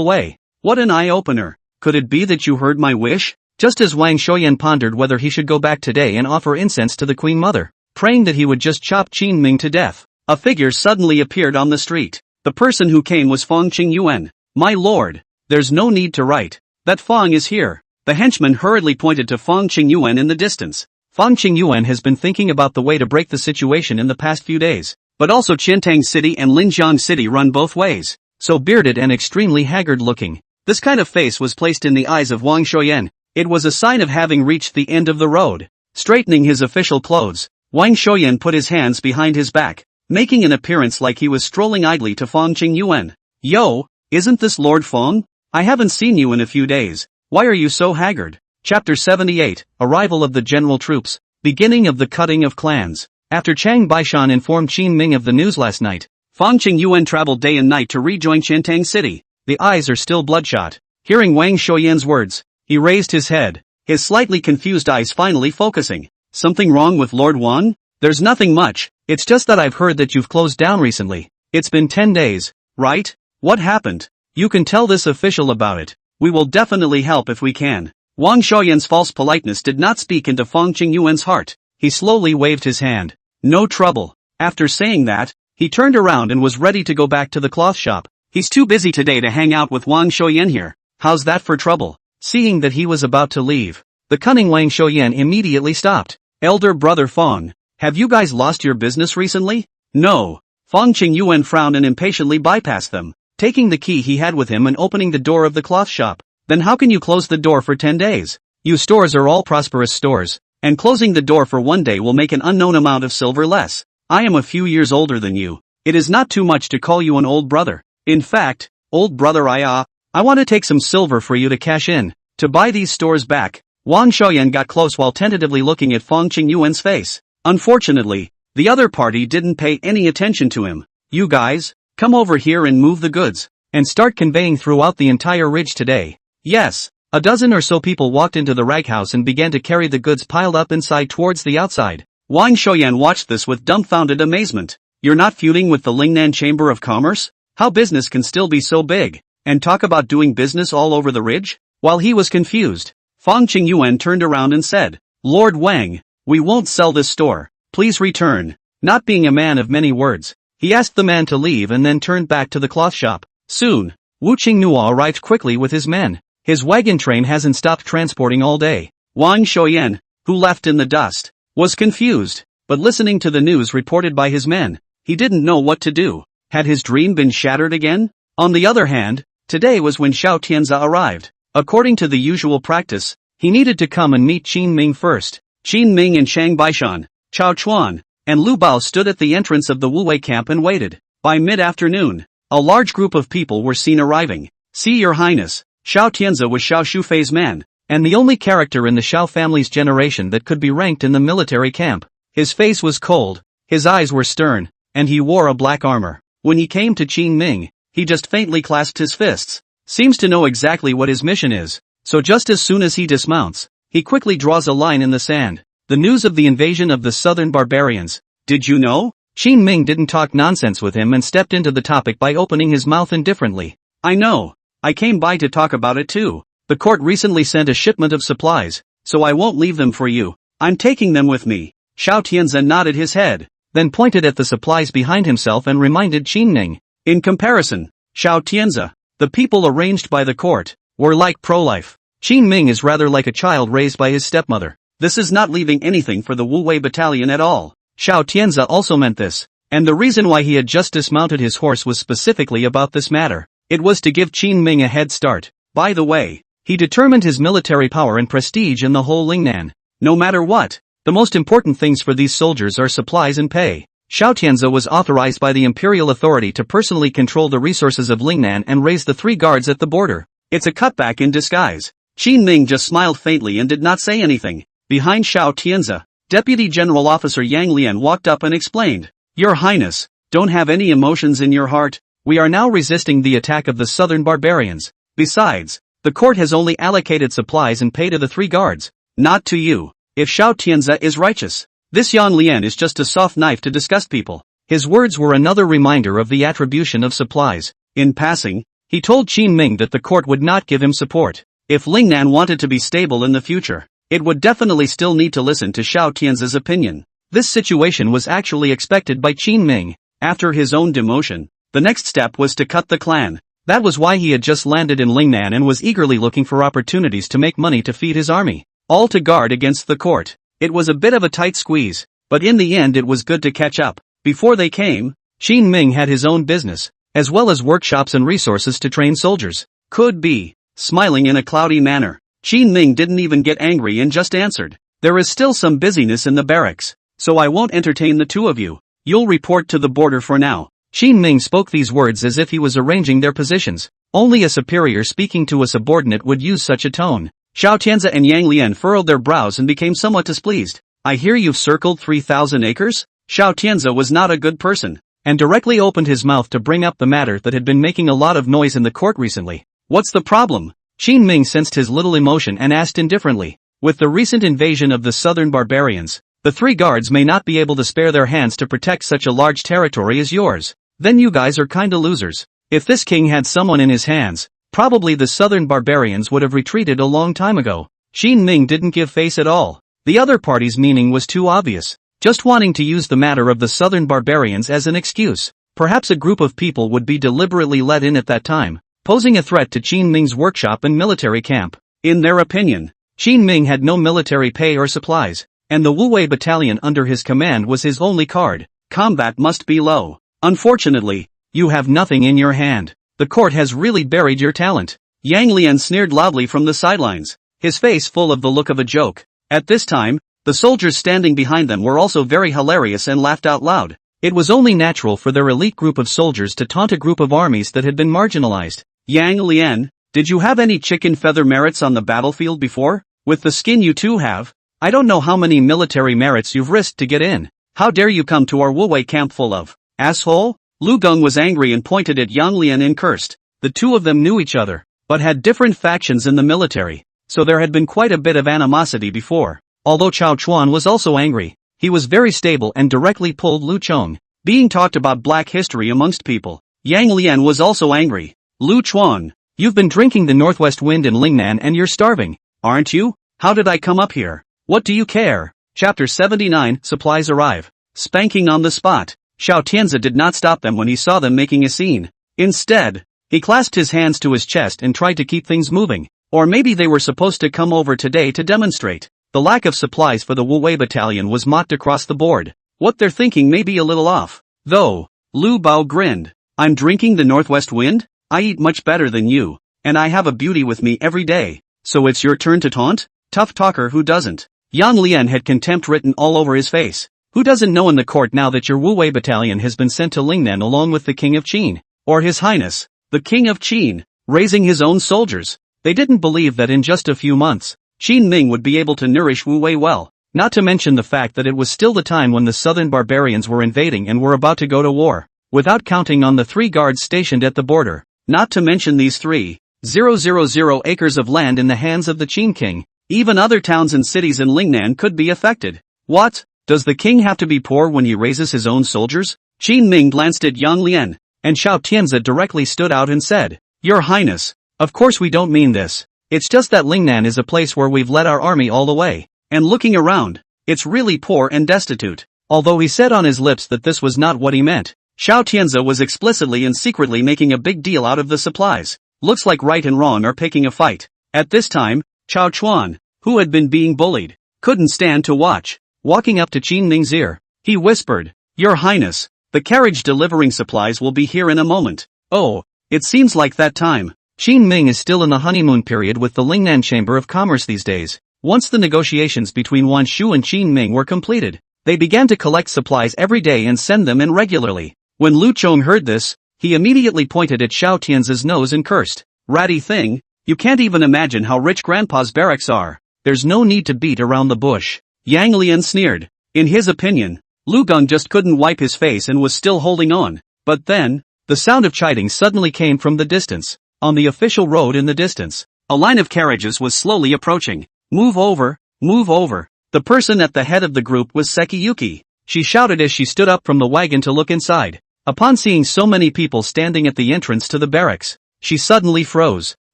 way. What an eye-opener. Could it be that you heard my wish? Just as Wang Shoyan pondered whether he should go back today and offer incense to the Queen Mother, praying that he would just chop Qin Ming to death, a figure suddenly appeared on the street. The person who came was Fong Qingyuan. My lord, there's no need to write. That Fong is here. The henchman hurriedly pointed to Fong Qingyuan in the distance. Fong Qingyuan has been thinking about the way to break the situation in the past few days. But also Qiantang City and Linjiang City run both ways. So bearded and extremely haggard looking. This kind of face was placed in the eyes of Wang Shoyan. It was a sign of having reached the end of the road. Straightening his official clothes, Wang Shoyan put his hands behind his back, making an appearance like he was strolling idly to Fong Qingyuan. Yo, isn't this Lord Fong? I haven't seen you in a few days. Why are you so haggard? Chapter 78, Arrival of the General Troops. Beginning of the Cutting of Clans. After Chang Baishan informed Qin Ming of the news last night, Fang Qingyuan traveled day and night to rejoin Qiantang City. The eyes are still bloodshot. Hearing Wang Shuoyan's words, he raised his head, his slightly confused eyes finally focusing. Something wrong with Lord Wang? There's nothing much, it's just that I've heard that you've closed down recently. It's been 10 days, right? What happened? You can tell this official about it. We will definitely help if we can. Wang Shuoyan's false politeness did not speak into Fang Qingyuan's heart. He slowly waved his hand. No trouble. After saying that, he turned around and was ready to go back to the cloth shop. He's too busy today to hang out with Wang Shuoyan here. How's that for trouble? Seeing that he was about to leave, the cunning Wang Shuoyan immediately stopped. Elder brother Fang, have you guys lost your business recently? No. Fang Qingyuan frowned and impatiently bypassed them, taking the key he had with him and opening the door of the cloth shop. Then how can you close the door for 10 days? You stores are all prosperous stores, and closing the door for 1 day will make an unknown amount of silver less. I am a few years older than you. It is not too much to call you an old brother. In fact, old brother I want to take some silver for you to cash in, to buy these stores back. Wang Shuoyan got close while tentatively looking at Fang Qingyuan's face. Unfortunately, the other party didn't pay any attention to him. You guys, come over here and move the goods, and start conveying throughout the entire ridge today. Yes. A dozen or so people walked into the rag house and began to carry the goods piled up inside towards the outside. Wang Shuoyan watched this with dumbfounded amazement. You're not feuding with the Lingnan Chamber of Commerce? How business can still be so big, and talk about doing business all over the ridge? While he was confused, Fang Qingyuan turned around and said, Lord Wang, we won't sell this store. Please return. Not being a man of many words, he asked the man to leave and then turned back to the cloth shop. Soon, Wu Qingnua arrived quickly with his men. His wagon train hasn't stopped transporting all day. Wang Shuoyan, who left in the dust, was confused, but listening to the news reported by his men, he didn't know what to do. Had his dream been shattered again? On the other hand, today was when Xiao Tianza arrived. According to the usual practice, he needed to come and meet Qin Ming first. Qin Ming and Shang Baishan, Chao Chuan, and Lu Bao stood at the entrance of the Wuwei camp and waited. By mid-afternoon, a large group of people were seen arriving. See your highness, Xiao Tianza was Xiao Shufei's man, and the only character in the Xiao family's generation that could be ranked in the military camp. His face was cold, his eyes were stern, and he wore a black armor. When he came to Qin Ming, he just faintly clasped his fists. Seems to know exactly what his mission is, so just as soon as he dismounts, he quickly draws a line in the sand. The news of the invasion of the southern barbarians. Did you know? Qin Ming didn't talk nonsense with him and stepped into the topic by opening his mouth indifferently. I know. I came by to talk about it too. The court recently sent a shipment of supplies, so I won't leave them for you. I'm taking them with me. Xiao Tianza nodded his head, then pointed at the supplies behind himself and reminded Qin Ming. In comparison, Xiao Tianza, the people arranged by the court, were like pro-life. Qin Ming is rather like a child raised by his stepmother. This is not leaving anything for the Wu Wei battalion at all. Xiao Tianza also meant this, and the reason why he had just dismounted his horse was specifically about this matter. It was to give Qin Ming a head start. By the way, he determined his military power and prestige in the whole Lingnan. No matter what, the most important things for these soldiers are supplies and pay. Xiao Tianza was authorized by the imperial authority to personally control the resources of Lingnan and raise the 3 guards at the border. It's a cutback in disguise. Qin Ming just smiled faintly and did not say anything. Behind Xiao Tianza, Deputy General Officer Yang Lian walked up and explained. Your Highness, don't have any emotions in your heart. We are now resisting the attack of the southern barbarians. Besides, the court has only allocated supplies and pay to the 3 guards, not to you. If Xiao Tianza is righteous, this Yang Lian is just a soft knife to disgust people. His words were another reminder of the attribution of supplies. In passing, he told Qin Ming that the court would not give him support. If Lingnan wanted to be stable in the future, it would definitely still need to listen to Xiao Tianza's opinion. This situation was actually expected by Qin Ming. After his own demotion, the next step was to cut the clan. That was why he had just landed in Lingnan and was eagerly looking for opportunities to make money to feed his army. All to guard against the court. It was a bit of a tight squeeze, but in the end it was good to catch up. Before they came, Qin Ming had his own business, as well as workshops and resources to train soldiers. Could be. Smiling in a cloudy manner, Qin Ming didn't even get angry and just answered. There is still some busyness in the barracks, so I won't entertain the 2 of you. You'll report to the border for now. Qin Ming spoke these words as if he was arranging their positions. Only a superior speaking to a subordinate would use such a tone. Xiao Tianza and Yang Lian furrowed their brows and became somewhat displeased. I hear you've circled 3,000 acres? Xiao Tianza was not a good person. and directly opened his mouth to bring up the matter that had been making a lot of noise in the court recently. What's the problem? Qin Ming sensed his little emotion and asked indifferently. With the recent invasion of the southern barbarians, the 3 guards may not be able to spare their hands to protect such a large territory as yours. Then you guys are kinda losers. If this king had someone in his hands, probably the southern barbarians would have retreated a long time ago. Qin Ming didn't give face at all. The other party's meaning was too obvious, just wanting to use the matter of the southern barbarians as an excuse. Perhaps a group of people would be deliberately let in at that time, posing a threat to Qin Ming's workshop and military camp. In their opinion, Qin Ming had no military pay or supplies, and the Wu Wei battalion under his command was his only card. Combat must be low. Unfortunately, you have nothing in your hand. The court has really buried your talent. Yang Lian sneered loudly from the sidelines, his face full of the look of a joke. At this time, the soldiers standing behind them were also very hilarious and laughed out loud. It was only natural for their elite group of soldiers to taunt a group of armies that had been marginalized. Yang Lian, did you have any chicken feather merits on the battlefield before? With the skin you two have, I don't know how many military merits you've risked to get in. How dare you come to our Wu Wei camp full of asshole? Lu Geng was angry and pointed at Yang Lian and cursed. The two of them knew each other, but had different factions in the military, so there had been quite a bit of animosity before. Although Chao Chuan was also angry, he was very stable and directly pulled Lu Chong. Being talked about black history amongst people, Yang Lian was also angry. Lu Chuan, you've been drinking the northwest wind in Lingnan and you're starving, aren't you? How did I come up here? What do you care? Chapter 79, Supplies arrive. Spanking on the spot. Xiao Tianzi did not stop them when he saw them making a scene. Instead, he clasped his hands to his chest and tried to keep things moving. Or maybe they were supposed to come over today to demonstrate. The lack of supplies for the Wu Wei battalion was mocked across the board. What they're thinking may be a little off. Though, Lu Bao grinned. I'm drinking the northwest wind? I eat much better than you, and I have a beauty with me every day. So it's your turn to taunt? Tough talker who doesn't. Yang Lian had contempt written all over his face. Who doesn't know in the court now that your Wu Wei battalion has been sent to Lingnan along with the King of Qin, or His Highness, the King of Qin, raising his own soldiers? They didn't believe that in just a few months, Qin Ming would be able to nourish Wu Wei well, not to mention the fact that it was still the time when the southern barbarians were invading and were about to go to war, without counting on the 3 guards stationed at the border, not to mention these 3,000 acres of land in the hands of the Qin King. Even other towns and cities in Lingnan could be affected. What? Does the king have to be poor when he raises his own soldiers? Qin Ming glanced at Yang Lian, and Xiao Tianzi directly stood out and said, Your Highness, of course we don't mean this. It's just that Lingnan is a place where we've led our army all the way, and looking around, it's really poor and destitute. Although he said on his lips that this was not what he meant, Xiao Tianzi was explicitly and secretly making a big deal out of the supplies. Looks like right and wrong are picking a fight. At this time, Chao Chuan, who had been being bullied, couldn't stand to watch. Walking up to Qin Ming's ear, he whispered, Your Highness, the carriage delivering supplies will be here in a moment. Oh, it seems like that time. Qin Ming is still in the honeymoon period with the Lingnan Chamber of Commerce these days. Once the negotiations between Wan Shu and Qin Ming were completed, they began to collect supplies every day and send them in regularly. When Lu Chong heard this, he immediately pointed at Xiao Tianzi's nose and cursed, Ratty thing. You can't even imagine how rich Grandpa's barracks are. There's no need to beat around the bush. Yang Lian sneered. In his opinion, Lu Geng just couldn't wipe his face and was still holding on. But then, the sound of chiding suddenly came from the distance. On the official road in the distance, a line of carriages was slowly approaching. Move over, move over. The person at the head of the group was Sekiyuki. She shouted as she stood up from the wagon to look inside. Upon seeing so many people standing at the entrance to the barracks, she suddenly froze.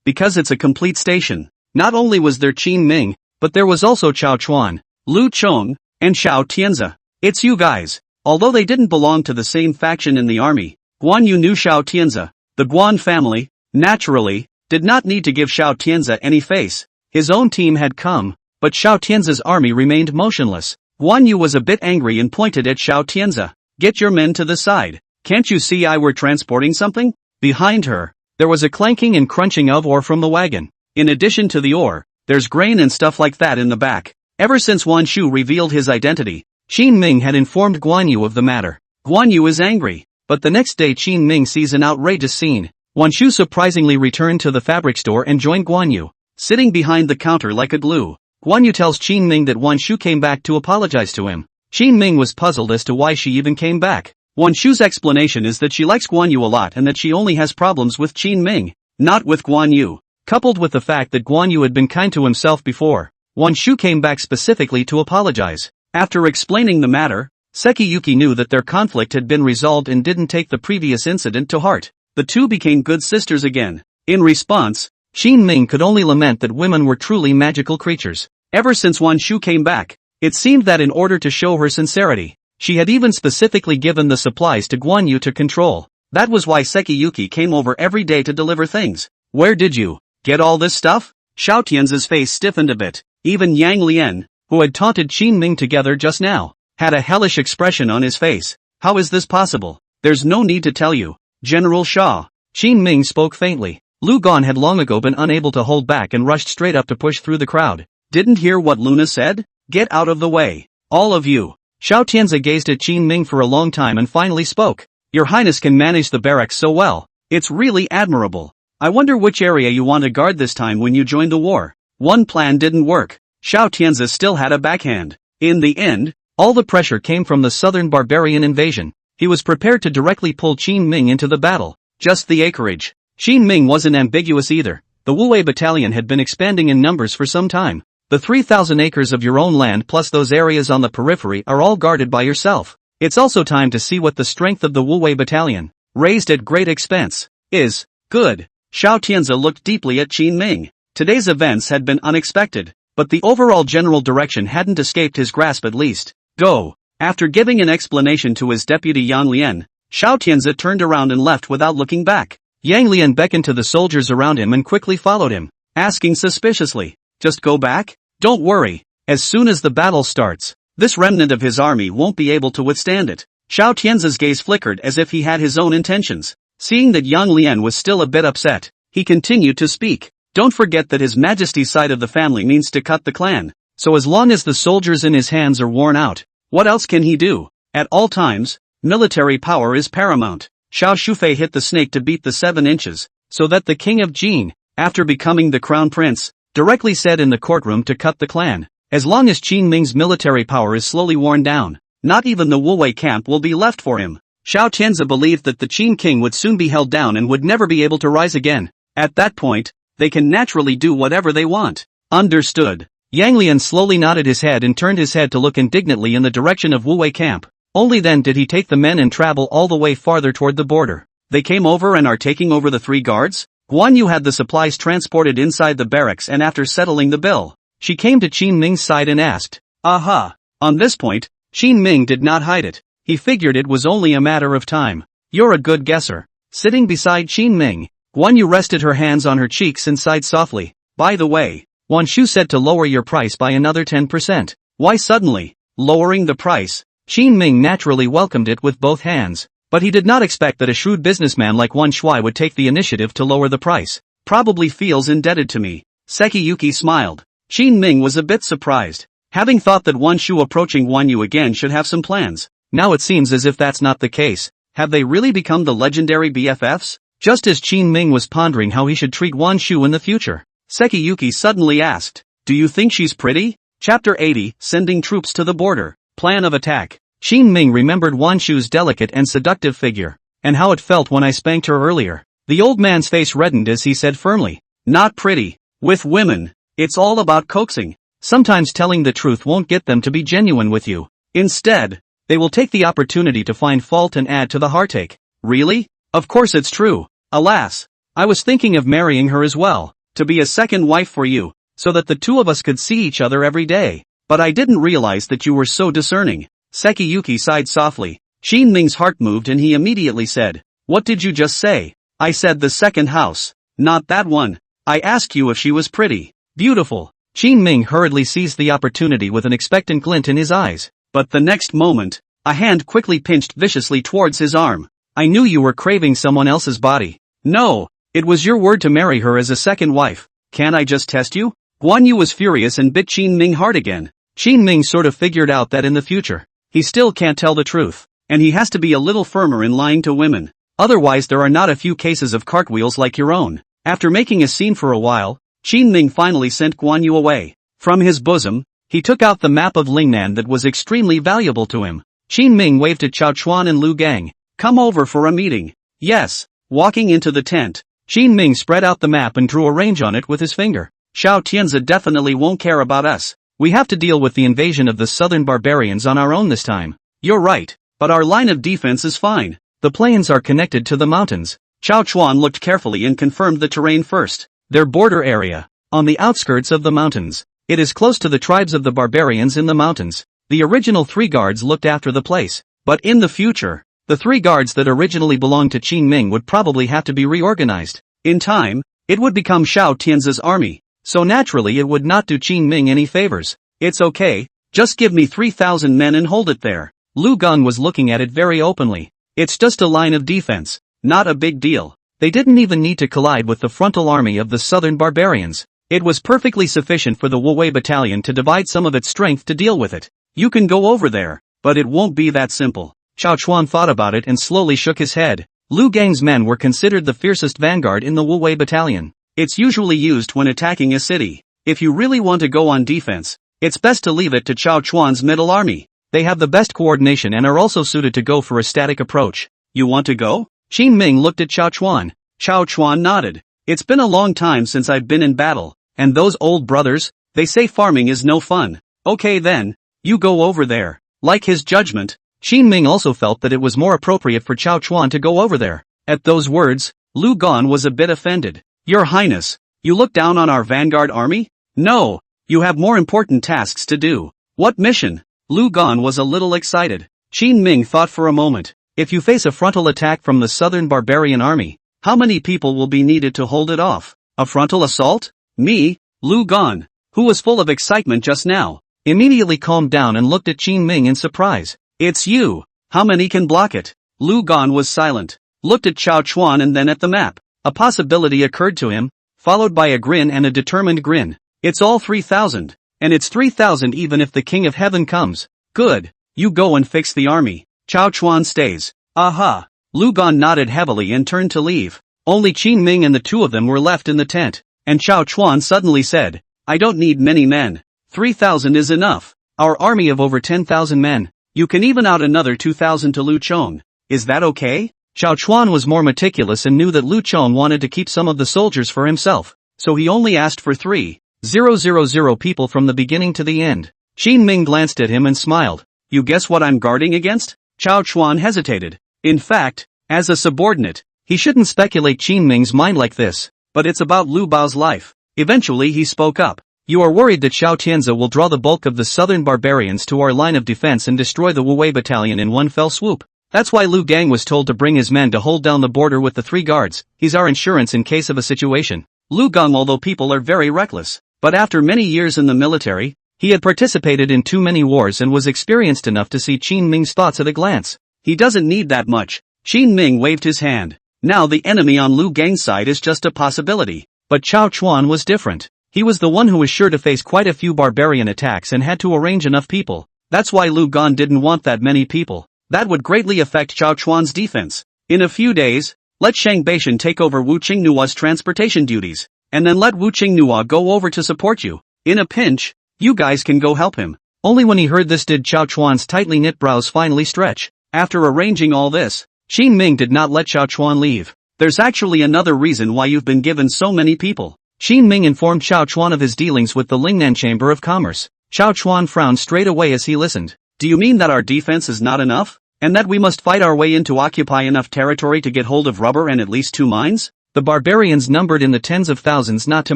Because it's a complete station. Not only was there Qin Ming, but there was also Chao Chuan, Lu Chong, and Xiao Tianzi. It's you guys. Although they didn't belong to the same faction in the army, Guan Yu knew Xiao Tianzi. The Guan family, naturally, did not need to give Xiao Tianzi any face. His own team had come, but Xiao Tianzi's army remained motionless. Guan Yu was a bit angry and pointed at Xiao Tianzi. Get your men to the side. Can't you see I were transporting something? Behind her, there was a clanking and crunching of ore from the wagon. In addition to the ore, there's grain and stuff like that in the back. Ever since Wan Shu revealed his identity, Qin Ming had informed Guan Yu of the matter. Guan Yu is angry, but the next day Qin Ming sees an outrageous scene. Wan Shu surprisingly returned to the fabric store and joined Guan Yu, sitting behind the counter like a glue. Guan Yu tells Qin Ming that Wan Shu came back to apologize to him. Qin Ming was puzzled as to why she even came back. Wan Shu's explanation is that she likes Guan Yu a lot and that she only has problems with Qin Ming, not with Guan Yu. Coupled with the fact that Guan Yu had been kind to himself before, Wan Shu came back specifically to apologize. After explaining the matter, Sekiyuki knew that their conflict had been resolved and didn't take the previous incident to heart. The two became good sisters again. In response, Qin Ming could only lament that women were truly magical creatures. Ever since Wan Shu came back, it seemed that in order to show her sincerity, she had even specifically given the supplies to Guan Yu to control. That was why Sekiyuki came over every day to deliver things. Where did you get all this stuff? Xiao Tian's face stiffened a bit. Even Yang Lian, who had taunted Qin Ming together just now, had a hellish expression on his face. How is this possible? There's no need to tell you, General Shaw. Qin Ming spoke faintly. Lu Gon had long ago been unable to hold back and rushed straight up to push through the crowd. Didn't hear what Luna said? Get out of the way. All of you. Xiao Tianzi gazed at Qin Ming for a long time and finally spoke. Your Highness can manage the barracks so well. It's really admirable. I wonder which area you want to guard this time when you join the war. One plan didn't work. Xiao Tianzi still had a backhand. In the end, all the pressure came from the southern barbarian invasion. He was prepared to directly pull Qin Ming into the battle. Just the acreage. Qin Ming wasn't ambiguous either. The Wuwei battalion had been expanding in numbers for some time. The 3,000 acres of your own land plus those areas on the periphery are all guarded by yourself. It's also time to see what the strength of the Wuwei battalion, raised at great expense, is. Good. Xiao Tianzi looked deeply at Qin Ming. Today's events had been unexpected, but the overall general direction hadn't escaped his grasp at least. Go. After giving an explanation to his deputy Yang Lian, Xiao Tianzi turned around and left without looking back. Yang Lian beckoned to the soldiers around him and quickly followed him, asking suspiciously, just go back? Don't worry, as soon as the battle starts, this remnant of his army won't be able to withstand it. Xiao Tianzi's gaze flickered as if he had his own intentions. Seeing that Yang Lian was still a bit upset, he continued to speak. Don't forget that His Majesty's side of the family means to cut the clan, so as long as the soldiers in his hands are worn out, what else can he do? At all times, military power is paramount. Xiao Shufei hit the snake to beat the 7 inches, so that the king of Jin, after becoming the crown prince, directly said in the courtroom to cut the clan. As long as Qin Ming's military power is slowly worn down, not even the Wuwei camp will be left for him. Xiao Tianzi believed that the Qin king would soon be held down and would never be able to rise again. At that point, they can naturally do whatever they want. Understood. Yang Lian slowly nodded his head and turned his head to look indignantly in the direction of Wuwei camp. Only then did he take the men and travel all the way farther toward the border. They came over and are taking over the 3 guards? Guan Yu had the supplies transported inside the barracks, and after settling the bill, she came to Qin Ming's side and asked, aha. On this point, Qin Ming did not hide it. He figured it was only a matter of time. You're a good guesser. Sitting beside Qin Ming, Guan Yu rested her hands on her cheeks and sighed softly. By the way, Wan Shu said to lower your price by another 10%. Why suddenly? Lowering the price? Qin Ming naturally welcomed it with both hands, but he did not expect that a shrewd businessman like Wan Shui would take the initiative to lower the price. Probably feels indebted to me. Sekiyuki smiled. Qin Ming was a bit surprised, having thought that Wan Shu approaching Guan Yu again should have some plans. Now it seems as if that's not the case. Have they really become the legendary BFFs? Just as Qin Ming was pondering how he should treat Wan Shu in the future, Sekiyuki suddenly asked, do you think she's pretty? Chapter 80, Sending Troops to the Border. Plan of Attack. Qin Ming remembered Wan Shu's delicate and seductive figure, and how it felt when I spanked her earlier. The old man's face reddened as he said firmly, not pretty. With women, it's all about coaxing. Sometimes telling the truth won't get them to be genuine with you. Instead, they will take the opportunity to find fault and add to the heartache. Really? Of course it's true. Alas, I was thinking of marrying her as well, to be a second wife for you, so that the two of us could see each other every day. But I didn't realize that you were so discerning. Sekiyuki sighed softly. Qin Ming's heart moved and he immediately said, what did you just say? I said the second house, not that one. I asked you if she was pretty. Beautiful. Qin Ming hurriedly seized the opportunity with an expectant glint in his eyes. But the next moment, a hand quickly pinched viciously towards his arm. I knew you were craving someone else's body. No, it was your word to marry her as a second wife. Can't I just test you? Guan Yu was furious and bit Qin Ming hard again. Qin Ming sort of figured out that in the future, he still can't tell the truth, and he has to be a little firmer in lying to women. Otherwise there are not a few cases of cartwheels like your own. After making a scene for a while, Qin Ming finally sent Guan Yu away. From his bosom, he took out the map of Lingnan that was extremely valuable to him. Qin Ming waved to Chao Chuan and Lu Gang. Come over for a meeting. Yes. Walking into the tent, Qin Ming spread out the map and drew a range on it with his finger. Xiao Tianzi definitely won't care about us. We have to deal with the invasion of the southern barbarians on our own this time. You're right, but our line of defense is fine. The plains are connected to the mountains. Chao Chuan looked carefully and confirmed the terrain first. Their border area, on the outskirts of the mountains. It is close to the tribes of the barbarians in the mountains. The original 3 guards looked after the place, but in the future, the 3 guards that originally belonged to Qin Ming would probably have to be reorganized. In time, it would become Xiao Tianzi's army, so naturally it would not do Qin Ming any favors. It's okay, just give me 3,000 men and hold it there. Lu Gang was looking at it very openly. It's just a line of defense, not a big deal. They didn't even need to collide with the frontal army of the southern barbarians. It was perfectly sufficient for the Wuwei battalion to divide some of its strength to deal with it. You can go over there, but it won't be that simple. Chao Chuan thought about it and slowly shook his head. Lu Gang's men were considered the fiercest vanguard in the Wuwei battalion. It's usually used when attacking a city. If you really want to go on defense, it's best to leave it to Chao Chuan's middle army. They have the best coordination and are also suited to go for a static approach. You want to go? Qin Ming looked at Chao Chuan. Chao Chuan nodded. It's been a long time since I've been in battle, and those old brothers, they say farming is no fun. Okay then, you go over there. Like his judgment, Qin Ming also felt that it was more appropriate for Chao Chuan to go over there. At those words, Lu Gan was a bit offended. Your Highness, you look down on our vanguard army? No, you have more important tasks to do. What mission? Lu Gan was a little excited. Qin Ming thought for a moment. If you face a frontal attack from the southern barbarian army, how many people will be needed to hold it off? A frontal assault? Me, Lu Gan, who was full of excitement just now, immediately calmed down and looked at Qin Ming in surprise. It's you. How many can block it? Lu Gan was silent, looked at Chao Chuan and then at the map. A possibility occurred to him, followed by a grin and a determined grin. It's all 3,000, and it's 3,000 even if the King of Heaven comes. Good, you go and fix the army. Chao Chuan stays. Aha. Lu Gan nodded heavily and turned to leave. Only Qin Ming and the 2 of them were left in the tent, and Chao Chuan suddenly said, I don't need many men. 3,000 is enough. Our army of over 10,000 men. You can even out another 2,000 to Lu Chong. Is that okay? Chao Chuan was more meticulous and knew that Lu Chong wanted to keep some of the soldiers for himself, so he only asked for 3,000 people from the beginning to the end. Qin Ming glanced at him and smiled. You guess what I'm guarding against? Chao Chuan hesitated. In fact, as a subordinate, he shouldn't speculate Qin Ming's mind like this, but it's about Lu Bao's life. Eventually he spoke up. You are worried that Xiao Tianzi will draw the bulk of the southern barbarians to our line of defense and destroy the Wuwei battalion in one fell swoop. That's why Lu Gang was told to bring his men to hold down the border with the 3 guards. He's our insurance in case of a situation. Lu Gang, although people are very reckless, but after many years in the military, he had participated in too many wars and was experienced enough to see Qin Ming's thoughts at a glance. He doesn't need that much. Qin Ming waved his hand. Now the enemy on Lu Gang's side is just a possibility. But Chao Chuan was different. He was the one who was sure to face quite a few barbarian attacks and had to arrange enough people. That's why Lu Gan didn't want that many people. That would greatly affect Chao Chuan's defense. In a few days, let Shang Baishan take over Wu Qingnua's transportation duties, and then let Wu Qingnua go over to support you. In a pinch, you guys can go help him. Only when he heard this did Chao Chuan's tightly knit brows finally stretch. After arranging all this, Qin Ming did not let Chao Chuan leave. There's actually another reason why you've been given so many people. Qin Ming informed Chao Chuan of his dealings with the Lingnan Chamber of Commerce. Chao Chuan frowned straight away as he listened. Do you mean that our defense is not enough? And that we must fight our way in to occupy enough territory to get hold of rubber and at least 2 mines? The barbarians numbered in the tens of thousands, not to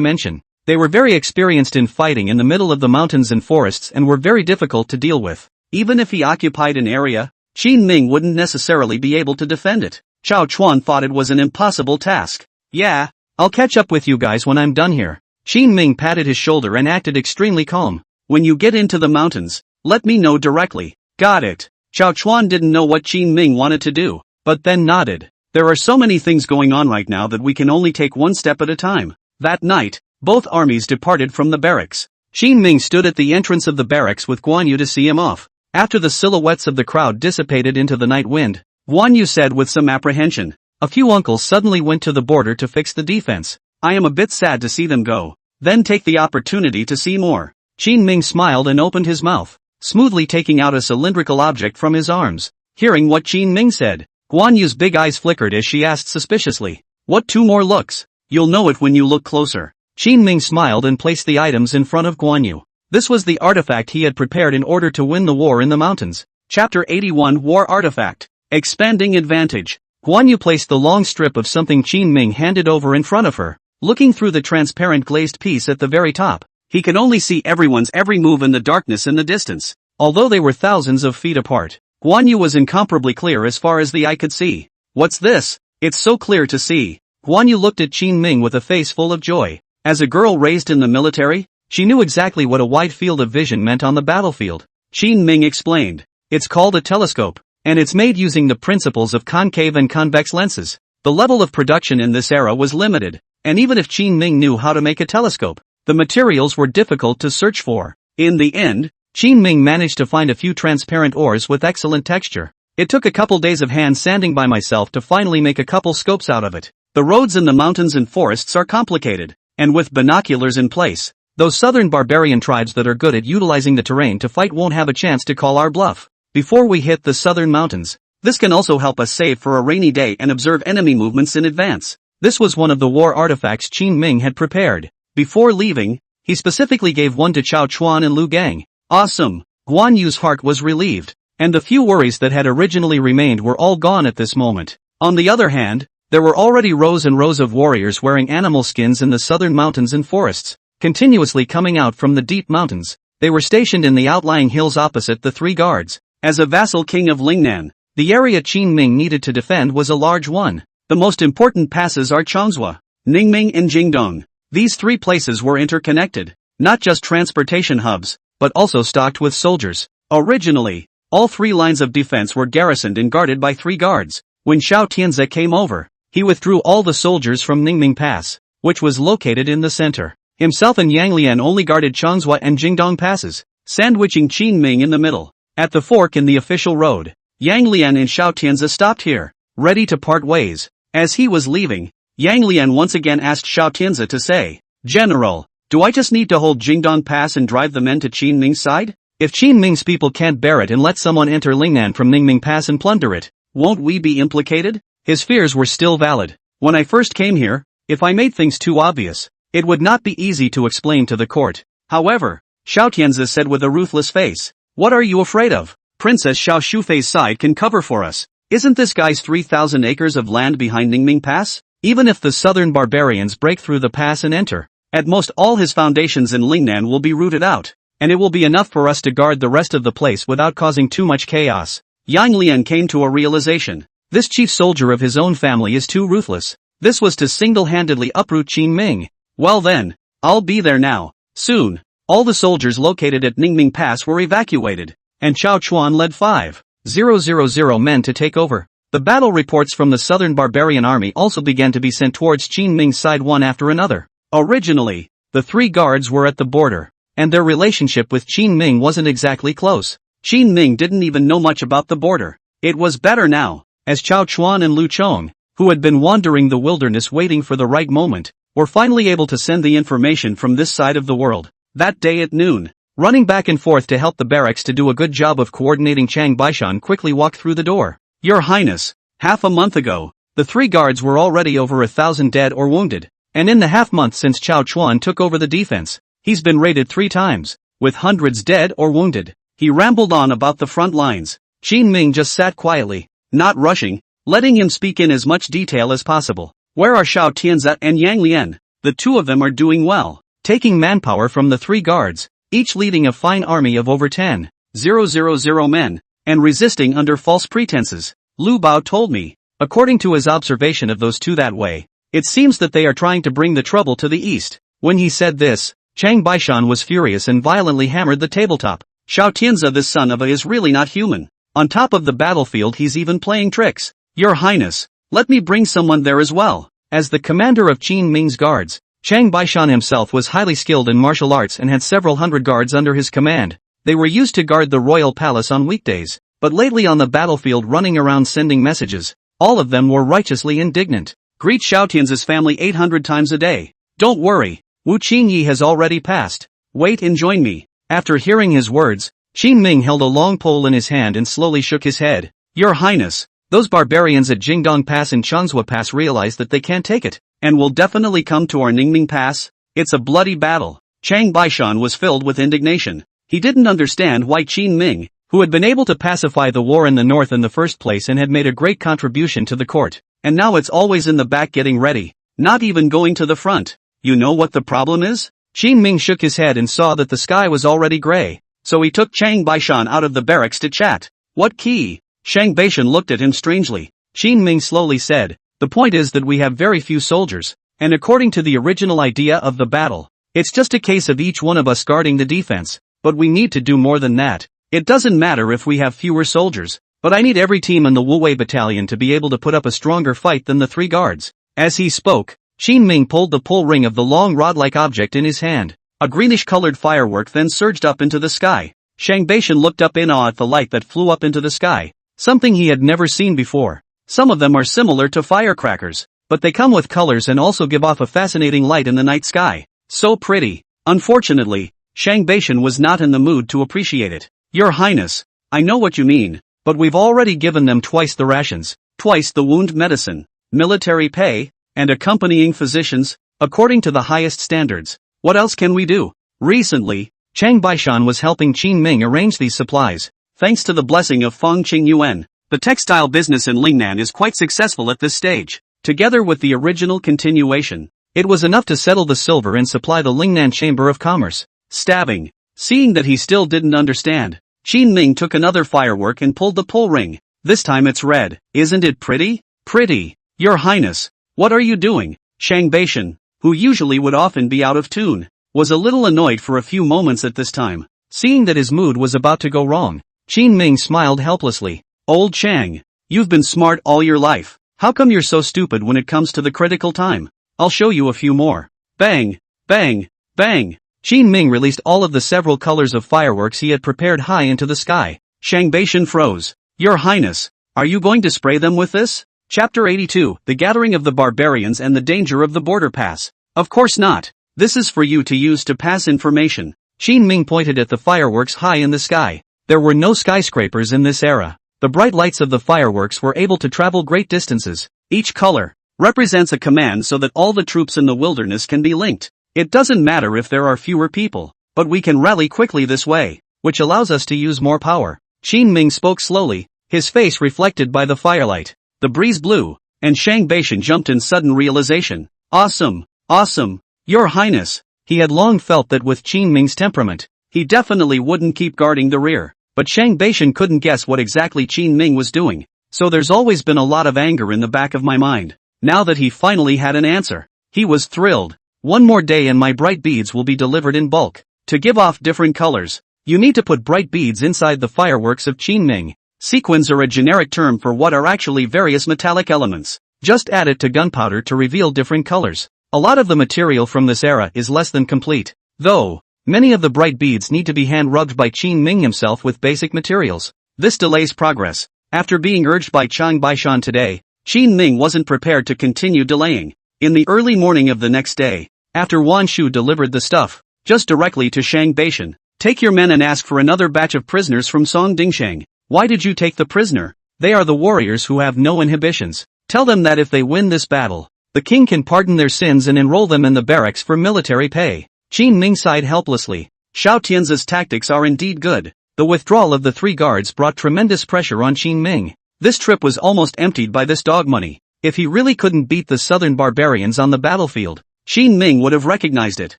mention. They were very experienced in fighting in the middle of the mountains and forests and were very difficult to deal with. Even if he occupied an area, Qin Ming wouldn't necessarily be able to defend it. Chao Chuan thought it was an impossible task. Yeah, I'll catch up with you guys when I'm done here. Qin Ming patted his shoulder and acted extremely calm. When you get into the mountains, let me know directly. Got it. Chao Chuan didn't know what Qin Ming wanted to do, but then nodded. There are so many things going on right now that we can only take one step at a time. That night, both armies departed from the barracks. Qin Ming stood at the entrance of the barracks with Guan Yu to see him off. After the silhouettes of the crowd dissipated into the night wind, Guan Yu said with some apprehension, a few uncles suddenly went to the border to fix the defense. I am a bit sad to see them go. Then take the opportunity to see more. Qin Ming smiled and opened his mouth. smoothly taking out a cylindrical object from his arms. Hearing what Qin Ming said, Guan Yu's big eyes flickered as she asked suspiciously, "What 2 more looks? You'll know it when you look closer." Qin Ming smiled and placed the items in front of Guan Yu. This was the artifact he had prepared in order to win the war in the mountains. Chapter 81 War Artifact. Expanding Advantage. Guan Yu placed the long strip of something Qin Ming handed over in front of her. Looking through the transparent glazed piece at the very top, he could only see everyone's every move in the darkness in the distance. Although they were thousands of feet apart, Guan Yu was incomparably clear as far as the eye could see. "What's this? It's so clear to see." Guan Yu looked at Qin Ming with a face full of joy. As a girl raised in the military, she knew exactly what a wide field of vision meant on the battlefield. Qin Ming explained, "It's called a telescope, and it's made using the principles of concave and convex lenses." The level of production in this era was limited, and even if Qin Ming knew how to make a telescope, the materials were difficult to search for. In the end, Qin Ming managed to find a few transparent ores with excellent texture. "It took a couple days of hand sanding by myself to finally make a couple scopes out of it. The roads in the mountains and forests are complicated, and with binoculars in place, those southern barbarian tribes that are good at utilizing the terrain to fight won't have a chance to call our bluff before we hit the southern mountains. This can also help us save for a rainy day and observe enemy movements in advance." This was one of the war artifacts Qin Ming had prepared. Before leaving, he specifically gave one to Chao Chuan and Lu Gang. Awesome! Guan Yu's heart was relieved, and the few worries that had originally remained were all gone at this moment. On the other hand, there were already rows and rows of warriors wearing animal skins in the southern mountains and forests, continuously coming out from the deep mountains. They were stationed in the outlying hills opposite the 3 guards. As a vassal king of Lingnan, the area Qin Ming needed to defend was a large one. The most important passes are Chongzhou, Ningming and Jingdong. These 3 places were interconnected, not just transportation hubs, but also stocked with soldiers. Originally, all 3 lines of defense were garrisoned and guarded by 3 guards. When Xiao Tianze came over, he withdrew all the soldiers from Ningming Pass, which was located in the center. Himself and Yang Lian only guarded Chongzhou and Jingdong passes, sandwiching Qin Ming in the middle. At the fork in the official road, Yang Lian and Xiao Tianze stopped here, ready to part ways. As he was leaving, Yang Lian once again asked Xiao Tianze to say, "General, do I just need to hold Jingdong Pass and drive the men to Qin Ming's side? If Qin Ming's people can't bear it and let someone enter Lingnan from Ningming Pass and plunder it, won't we be implicated?" His fears were still valid. "When I first came here, if I made things too obvious, it would not be easy to explain to the court." However, Xiao Tianze said with a ruthless face, "What are you afraid of? Princess Xiao Shufei's side can cover for us. Isn't this guy's 3,000 acres of land behind Ningming Pass? Even if the southern barbarians break through the pass and enter, at most all his foundations in Lingnan will be rooted out, and it will be enough for us to guard the rest of the place without causing too much chaos." Yang Lian came to a realization. This chief soldier of his own family is too ruthless. This was to single-handedly uproot Qin Ming. "Well then, I'll be there now, soon." All the soldiers located at Ningming Pass were evacuated, and Chao Chuan led 5,000 men to take over. The battle reports from the southern barbarian army also began to be sent towards Qin Ming's side one after another. Originally, the 3 guards were at the border, and their relationship with Qin Ming wasn't exactly close. Qin Ming didn't even know much about the border. It was better now, as Chao Chuan and Lu Chong, who had been wandering the wilderness waiting for the right moment, were finally able to send the information from this side of the world. That day at noon, running back and forth to help the barracks to do a good job of coordinating, Chang Baishan quickly walked through the door. "Your Highness, half a month ago, the 3 guards were already over 1,000 dead or wounded, and in the half-month since Chao Chuan took over the defense, he's been raided 3 times, with hundreds dead or wounded." He rambled on about the front lines. Qin Ming just sat quietly, not rushing, letting him speak in as much detail as possible. "Where are Xiao Tianze and Yang Lian? The 2 of them are doing well, taking manpower from the 3 guards, each leading a fine army of over 10,000 men, and resisting under false pretenses. Lu Bao told me. According to his observation of those 2 that way, it seems that they are trying to bring the trouble to the east." When he said this, Chang Baishan was furious and violently hammered the tabletop. "Xiao Tianze, this son of a is really not human. On top of the battlefield he's even playing tricks. Your Highness, let me bring someone there as well." As the commander of Qin Ming's guards, Chang Baishan himself was highly skilled in martial arts and had several hundred guards under his command. They were used to guard the royal palace on weekdays, but lately on the battlefield running around sending messages. All of them were righteously indignant. "Greet Xiao Tianze's family 800 times a day. Don't worry, Wu Qingyi has already passed. Wait and join me." After hearing his words, Qin Ming held a long pole in his hand and slowly shook his head. Your Highness, those barbarians at Jingdong Pass and Changsha Pass realize that they can't take it, and will definitely come to our Ningming Pass. It's a bloody battle. Chang Baishan was filled with indignation. He didn't understand why Qin Ming, who had been able to pacify the war in the north in the first place and had made a great contribution to the court, and now it's always in the back getting ready, not even going to the front. You know what the problem is? Qin Ming shook his head and saw that the sky was already gray, so he took Chang Baishan out of the barracks to chat. What key? Chang Baishan looked at him strangely. Qin Ming slowly said, the point is that we have very few soldiers, and according to the original idea of the battle, it's just a case of each one of us guarding the defense, but we need to do more than that. It doesn't matter if we have fewer soldiers, but I need every team in the Wu Wei battalion to be able to put up a stronger fight than the 3 guards. As he spoke, Qin Ming pulled the pull ring of the long rod-like object in his hand. A greenish-colored firework then surged up into the sky. Chang Baishan looked up in awe at the light that flew up into the sky, something he had never seen before. Some of them are similar to firecrackers, but they come with colors and also give off a fascinating light in the night sky. So pretty. Unfortunately, Chang Baishan was not in the mood to appreciate it. Your Highness, I know what you mean, but we've already given them twice the rations, twice the wound medicine, military pay, and accompanying physicians, according to the highest standards. What else can we do? Recently, Chang Baishan was helping Qin Ming arrange these supplies. Thanks to the blessing of Feng Qingyuan, the textile business in Lingnan is quite successful at this stage. Together with the original continuation, it was enough to settle the silver and supply the Lingnan Chamber of Commerce. Stabbing. Seeing that he still didn't understand, Qin Ming took another firework and pulled the pull ring. This time it's red. Isn't it pretty? Pretty. Your Highness, what are you doing? Chang Baishan, who usually would often be out of tune, was a little annoyed for a few moments at this time. Seeing that his mood was about to go wrong, Qin Ming smiled helplessly. Old Chang, you've been smart all your life. How come you're so stupid when it comes to the critical time? I'll show you a few more. Bang, bang, bang. Qin Ming released all of the several colors of fireworks he had prepared high into the sky. Chang Baishan froze. Your Highness, are you going to spray them with this? Chapter 82, The Gathering of the Barbarians and the Danger of the Border Pass. Of course not. This is for you to use to pass information. Qin Ming pointed at the fireworks high in the sky. There were no skyscrapers in this era. The bright lights of the fireworks were able to travel great distances. Each color represents a command so that all the troops in the wilderness can be linked. It doesn't matter if there are fewer people, but we can rally quickly this way, which allows us to use more power. Qin Ming spoke slowly, his face reflected by the firelight. The breeze blew, and Chang Baishan jumped in sudden realization. Awesome, awesome, Your Highness. He had long felt that with Qin Ming's temperament, he definitely wouldn't keep guarding the rear. But Chang Baishan couldn't guess what exactly Qin Ming was doing, so there's always been a lot of anger in the back of my mind. Now that he finally had an answer, he was thrilled. One more day and my bright beads will be delivered in bulk. To give off different colors, you need to put bright beads inside the fireworks of Qin Ming. Sequins are a generic term for what are actually various metallic elements. Just add it to gunpowder to reveal different colors. A lot of the material from this era is less than complete, though. Many of the bright beads need to be hand-rubbed by Qin Ming himself with basic materials. This delays progress. After being urged by Chang Baishan today, Qin Ming wasn't prepared to continue delaying. In the early morning of the next day, after Wan Shu delivered the stuff, just directly to Chang Baishan, take your men and ask for another batch of prisoners from Song Dingsheng. Why did you take the prisoner? They are the warriors who have no inhibitions. Tell them that if they win this battle, the king can pardon their sins and enroll them in the barracks for military pay. Qin Ming sighed helplessly. Xiao Tianzi's tactics are indeed good. The withdrawal of the 3 guards brought tremendous pressure on Qin Ming. This trip was almost emptied by this dog money. If he really couldn't beat the southern barbarians on the battlefield, Qin Ming would have recognized it.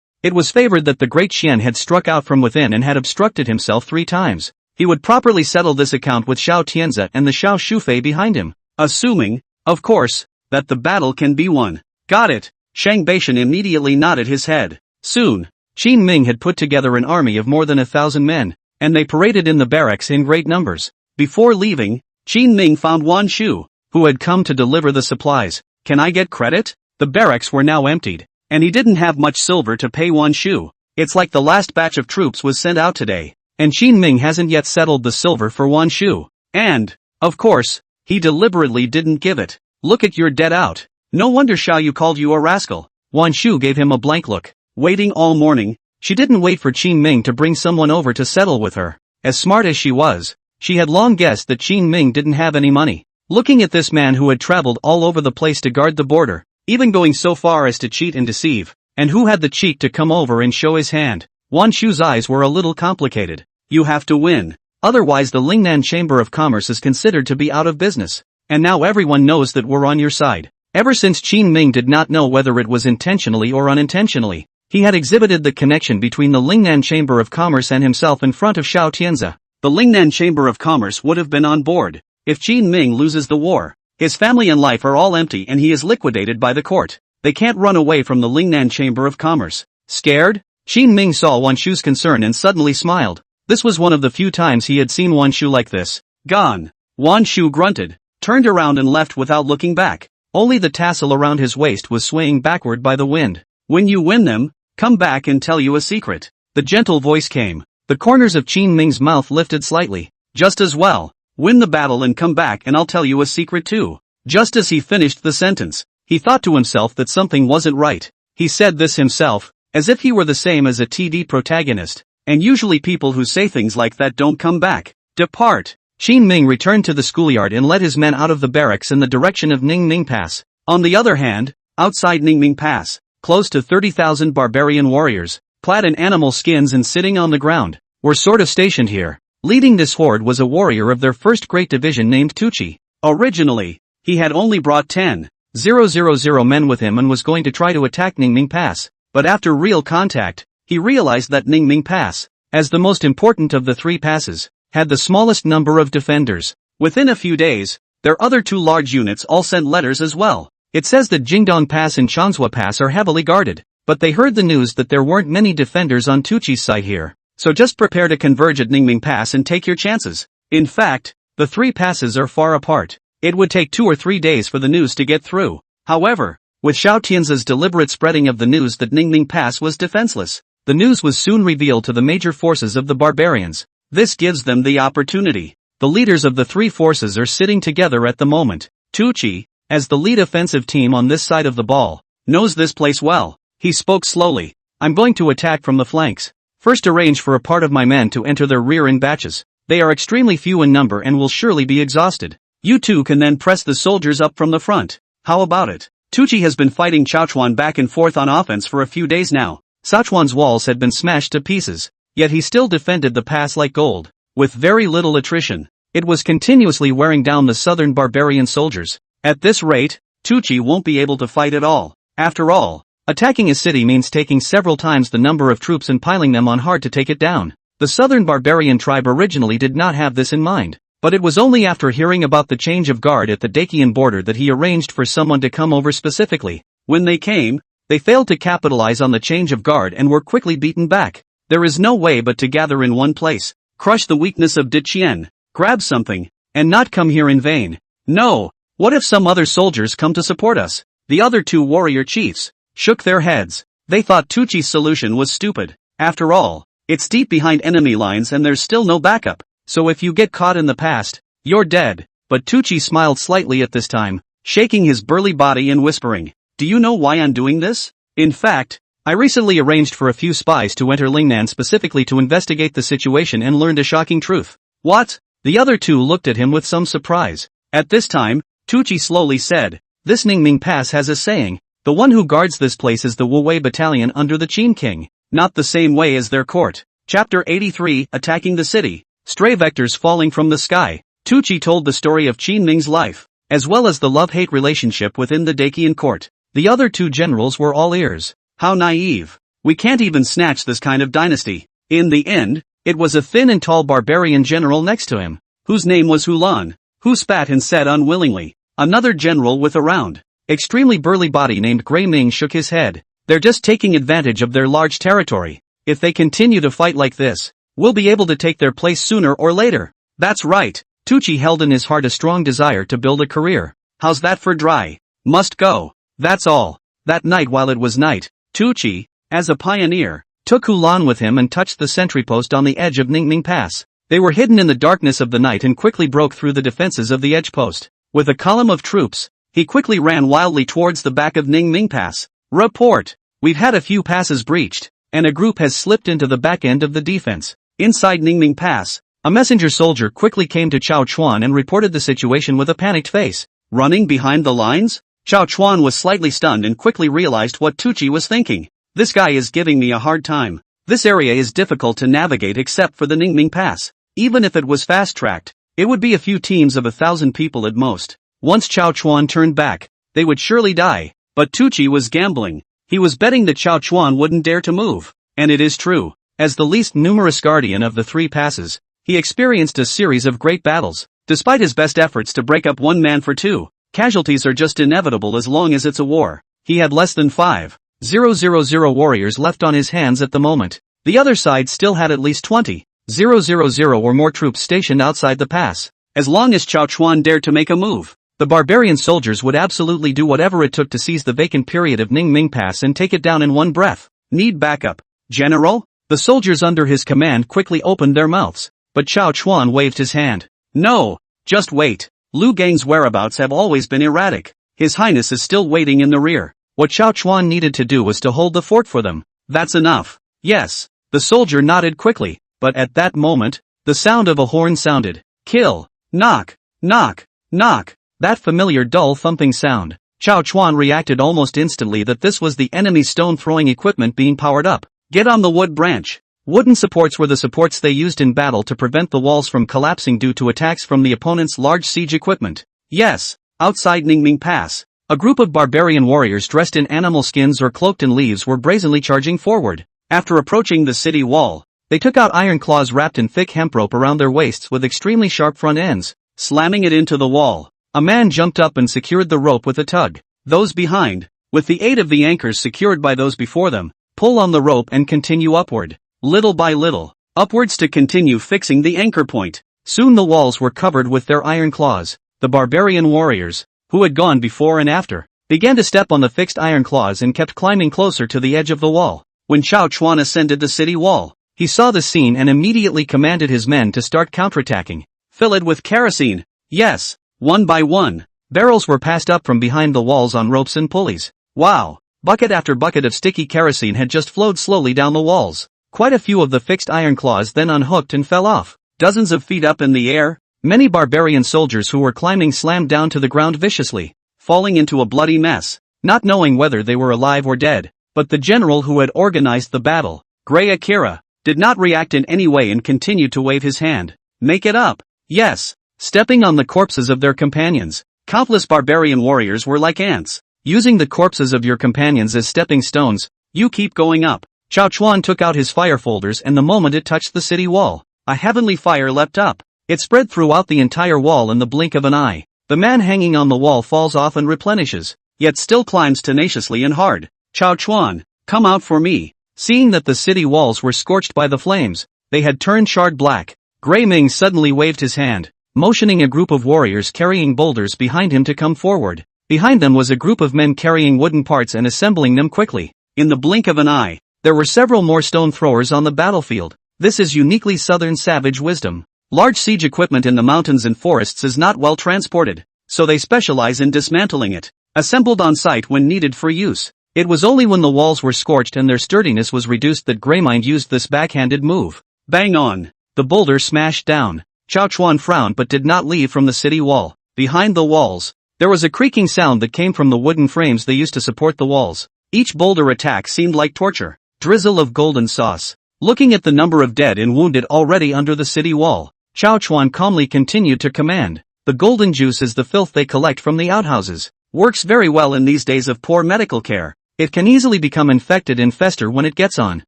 It was favored that the great Xian had struck out from within and had obstructed himself 3 times. He would properly settle this account with Xiao Tianzi and the Xiao Shufei behind him. Assuming, of course, that the battle can be won. Got it. Chang Baishan immediately nodded his head. Soon, Qin Ming had put together an army of more than 1,000 men, and they paraded in the barracks in great numbers. Before leaving, Qin Ming found Wan Shu, who had come to deliver the supplies. Can I get credit? The barracks were now emptied, and he didn't have much silver to pay Wan Shu. It's like the last batch of troops was sent out today, and Qin Ming hasn't yet settled the silver for Wan Shu. And, of course, he deliberately didn't give it. Look at your debt out. No wonder Xiao Yu called you a rascal. Wan Shu gave him a blank look. Waiting all morning, she didn't wait for Qin Ming to bring someone over to settle with her. As smart as she was, she had long guessed that Qin Ming didn't have any money. Looking at this man who had traveled all over the place to guard the border, even going so far as to cheat and deceive, and who had the cheek to come over and show his hand, Wan Shu's eyes were a little complicated. You have to win. Otherwise the Lingnan Chamber of Commerce is considered to be out of business. And now everyone knows that we're on your side. Ever since Qin Ming did not know whether it was intentionally or unintentionally, he had exhibited the connection between the Lingnan Chamber of Commerce and himself in front of Xiao Tianzi. The Lingnan Chamber of Commerce would have been on board. If Qin Ming loses the war, his family and life are all empty and he is liquidated by the court. They can't run away from the Lingnan Chamber of Commerce. Scared? Qin Ming saw Wan Shu's concern and suddenly smiled. This was one of the few times he had seen Wan Shu like this. Gone. Wan Shu grunted, turned around and left without looking back. Only the tassel around his waist was swaying backward by the wind. When you win them, come back and tell you a secret. The gentle voice came. The corners of Qin Ming's mouth lifted slightly. Just as well. Win the battle and come back and I'll tell you a secret too. Just as he finished the sentence, he thought to himself that something wasn't right. He said this himself, as if he were the same as a TD protagonist. And usually people who say things like that don't come back. Depart. Qin Ming returned to the schoolyard and led his men out of the barracks in the direction of Ningming Pass. On the other hand, outside Ningming Pass, close to 30,000 barbarian warriors, clad in animal skins and sitting on the ground, were sort of stationed here. Leading this horde was a warrior of their first great division named Tuchi. Originally, he had only brought 10,000 men with him and was going to try to attack Ningming Pass, but after real contact, he realized that Ningming Pass, as the most important of the three passes, had the smallest number of defenders. Within a few days, their other two large units all sent letters as well. It says that Jingdong Pass and Changsha Pass are heavily guarded, but they heard the news that there weren't many defenders on Tuchi's side here, so just prepare to converge at Ningming Pass and take your chances. In fact, the three passes are far apart. It would take 2 or 3 days for the news to get through. However, with Xiao Tianzi's deliberate spreading of the news that Ningming Pass was defenseless, the news was soon revealed to the major forces of the barbarians. This gives them the opportunity. The leaders of the three forces are sitting together at the moment. Tuchi, as the lead offensive team on this side of the ball, knows this place well. He spoke slowly. I'm going to attack from the flanks. First arrange for a part of my men to enter their rear in batches. They are extremely few in number and will surely be exhausted. You two can then press the soldiers up from the front. How about it? Tuchi has been fighting Chaochuan back and forth on offense for a few days now. Sichuan's walls had been smashed to pieces, yet he still defended the pass like gold, with very little attrition. It was continuously wearing down the southern barbarian soldiers. At this rate, Tuchi won't be able to fight at all. After all, attacking a city means taking several times the number of troops and piling them on hard to take it down. The southern barbarian tribe originally did not have this in mind, but it was only after hearing about the change of guard at the Dacian border that he arranged for someone to come over specifically. When they came, they failed to capitalize on the change of guard and were quickly beaten back. There is no way but to gather in one place, crush the weakness of Diqian, grab something, and not come here in vain. No, what if some other soldiers come to support us? The other two warrior chiefs shook their heads. They thought Tuchi's solution was stupid. After all, it's deep behind enemy lines and there's still no backup, so if you get caught in the past, you're dead. But Tuchi smiled slightly at this time, shaking his burly body and whispering, do you know why I'm doing this? In fact, I recently arranged for a few spies to enter Lingnan specifically to investigate the situation and learned a shocking truth. What? The other two looked at him with some surprise. At this time, Tuchi slowly said, this Ningming Pass has a saying, the one who guards this place is the Wuwei battalion under the Qin King, not the same way as their court. Chapter 83, Attacking the City. Stray vectors falling from the sky. Tuchi told the story of Qin Ming's life, as well as the love-hate relationship within the Dacian court. The other two generals were all ears. How naive. We can't even snatch this kind of dynasty. In the end, it was a thin and tall barbarian general next to him, whose name was Hulan, who spat and said unwillingly. Another general with a round, extremely burly body named Gray Ming shook his head. They're just taking advantage of their large territory. If they continue to fight like this, we'll be able to take their place sooner or later. That's right. Tuchi held in his heart a strong desire to build a career. How's that for dry? Must go. That's all. That night while it was night, Tuchi, as a pioneer, took Hulan with him and touched the sentry post on the edge of Ningming Pass. They were hidden in the darkness of the night and quickly broke through the defenses of the edge post. With a column of troops, he quickly ran wildly towards the back of Ningming Pass. Report. We've had a few passes breached, and a group has slipped into the back end of the defense. Inside Ningming Pass, A messenger soldier quickly came to Chao Chuan and reported the situation with a panicked face. Running behind the lines? Chao Chuan was slightly stunned and quickly realized what Tucci was thinking. This guy is giving me a hard time. This area is difficult to navigate except for the Ningming Pass. Even if it was fast-tracked, it would be a few teams of 1,000 people at most. Once Chao Chuan turned back, they would surely die. But Tucci was gambling. He was betting that Chao Chuan wouldn't dare to move. And it is true. As the least numerous guardian of the 3 passes, he experienced a series of great battles. Despite his best efforts to break up one man for 2, casualties are just inevitable as long as it's a war. He had less than 5,000 warriors left on his hands at the moment. The other side still had at least 20,000 or more troops stationed outside the pass. As long as Chao Chuan dared to make a move, the barbarian soldiers would absolutely do whatever it took to seize the vacant period of Ningming Pass and take it down in one breath. Need backup, General? The soldiers under his command quickly opened their mouths, but Chao Chuan waved his hand. No, just wait. Lu Gang's whereabouts have always been erratic. His Highness is still waiting in the rear. What Chao Chuan needed to do was to hold the fort for them. That's enough. Yes. The soldier nodded quickly, but at that moment, the sound of a horn sounded. Kill. Knock. Knock. Knock. That familiar dull thumping sound. Chao Chuan reacted almost instantly that this was the enemy's stone-throwing equipment being powered up. Get on the wood branch. Wooden supports were the supports they used in battle to prevent the walls from collapsing due to attacks from the opponent's large siege equipment. Yes, outside Ningming Pass, a group of barbarian warriors dressed in animal skins or cloaked in leaves were brazenly charging forward. After approaching the city wall, they took out iron claws wrapped in thick hemp rope around their waists with extremely sharp front ends, slamming it into the wall. A man jumped up and secured the rope with a tug. Those behind, with the aid of the anchors secured by those before them, pull on the rope and continue upward. Little by little, upwards to continue fixing the anchor point. Soon the walls were covered with their iron claws. The barbarian warriors, who had gone before and after, began to step on the fixed iron claws and kept climbing closer to the edge of the wall. When Chao Chuan ascended the city wall, he saw the scene and immediately commanded his men to start counterattacking. Fill it with kerosene. Yes. One by one, barrels were passed up from behind the walls on ropes and pulleys. Wow. Bucket after bucket of sticky kerosene had just flowed slowly down the walls. Quite a few of the fixed iron claws then unhooked and fell off. Dozens of feet up in the air, many barbarian soldiers who were climbing slammed down to the ground viciously, falling into a bloody mess, not knowing whether they were alive or dead. But the general who had organized the battle, Grey Akira, did not react in any way and continued to wave his hand. Make it up. Yes. Stepping on the corpses of their companions, countless barbarian warriors were like ants. Using the corpses of your companions as stepping stones, you keep going up. Chao Chuan took out his fire folders and the moment it touched the city wall, a heavenly fire leapt up. It spread throughout the entire wall in the blink of an eye. The man hanging on the wall falls off and replenishes, yet still climbs tenaciously and hard. Chao Chuan, come out for me. Seeing that the city walls were scorched by the flames, they had turned charred black. Gray Ming suddenly waved his hand, motioning a group of warriors carrying boulders behind him to come forward. Behind them was a group of men carrying wooden parts and assembling them quickly. In the blink of an eye, there were several more stone throwers on the battlefield. This is uniquely southern savage wisdom. Large siege equipment in the mountains and forests is not well transported, so they specialize in dismantling it, assembled on site when needed for use. It was only when the walls were scorched and their sturdiness was reduced that Greymind used this backhanded move. Bang on! The boulder smashed down. Chao Chuan frowned but did not leave from the city wall. Behind the walls, there was a creaking sound that came from the wooden frames they used to support the walls. Each boulder attack seemed like torture. Drizzle of golden sauce. Looking at the number of dead and wounded already under the city wall, Chao Chuan calmly continued to command. The golden juice is the filth they collect from the outhouses. Works very well in these days of poor medical care. It can easily become infected and fester when it gets on.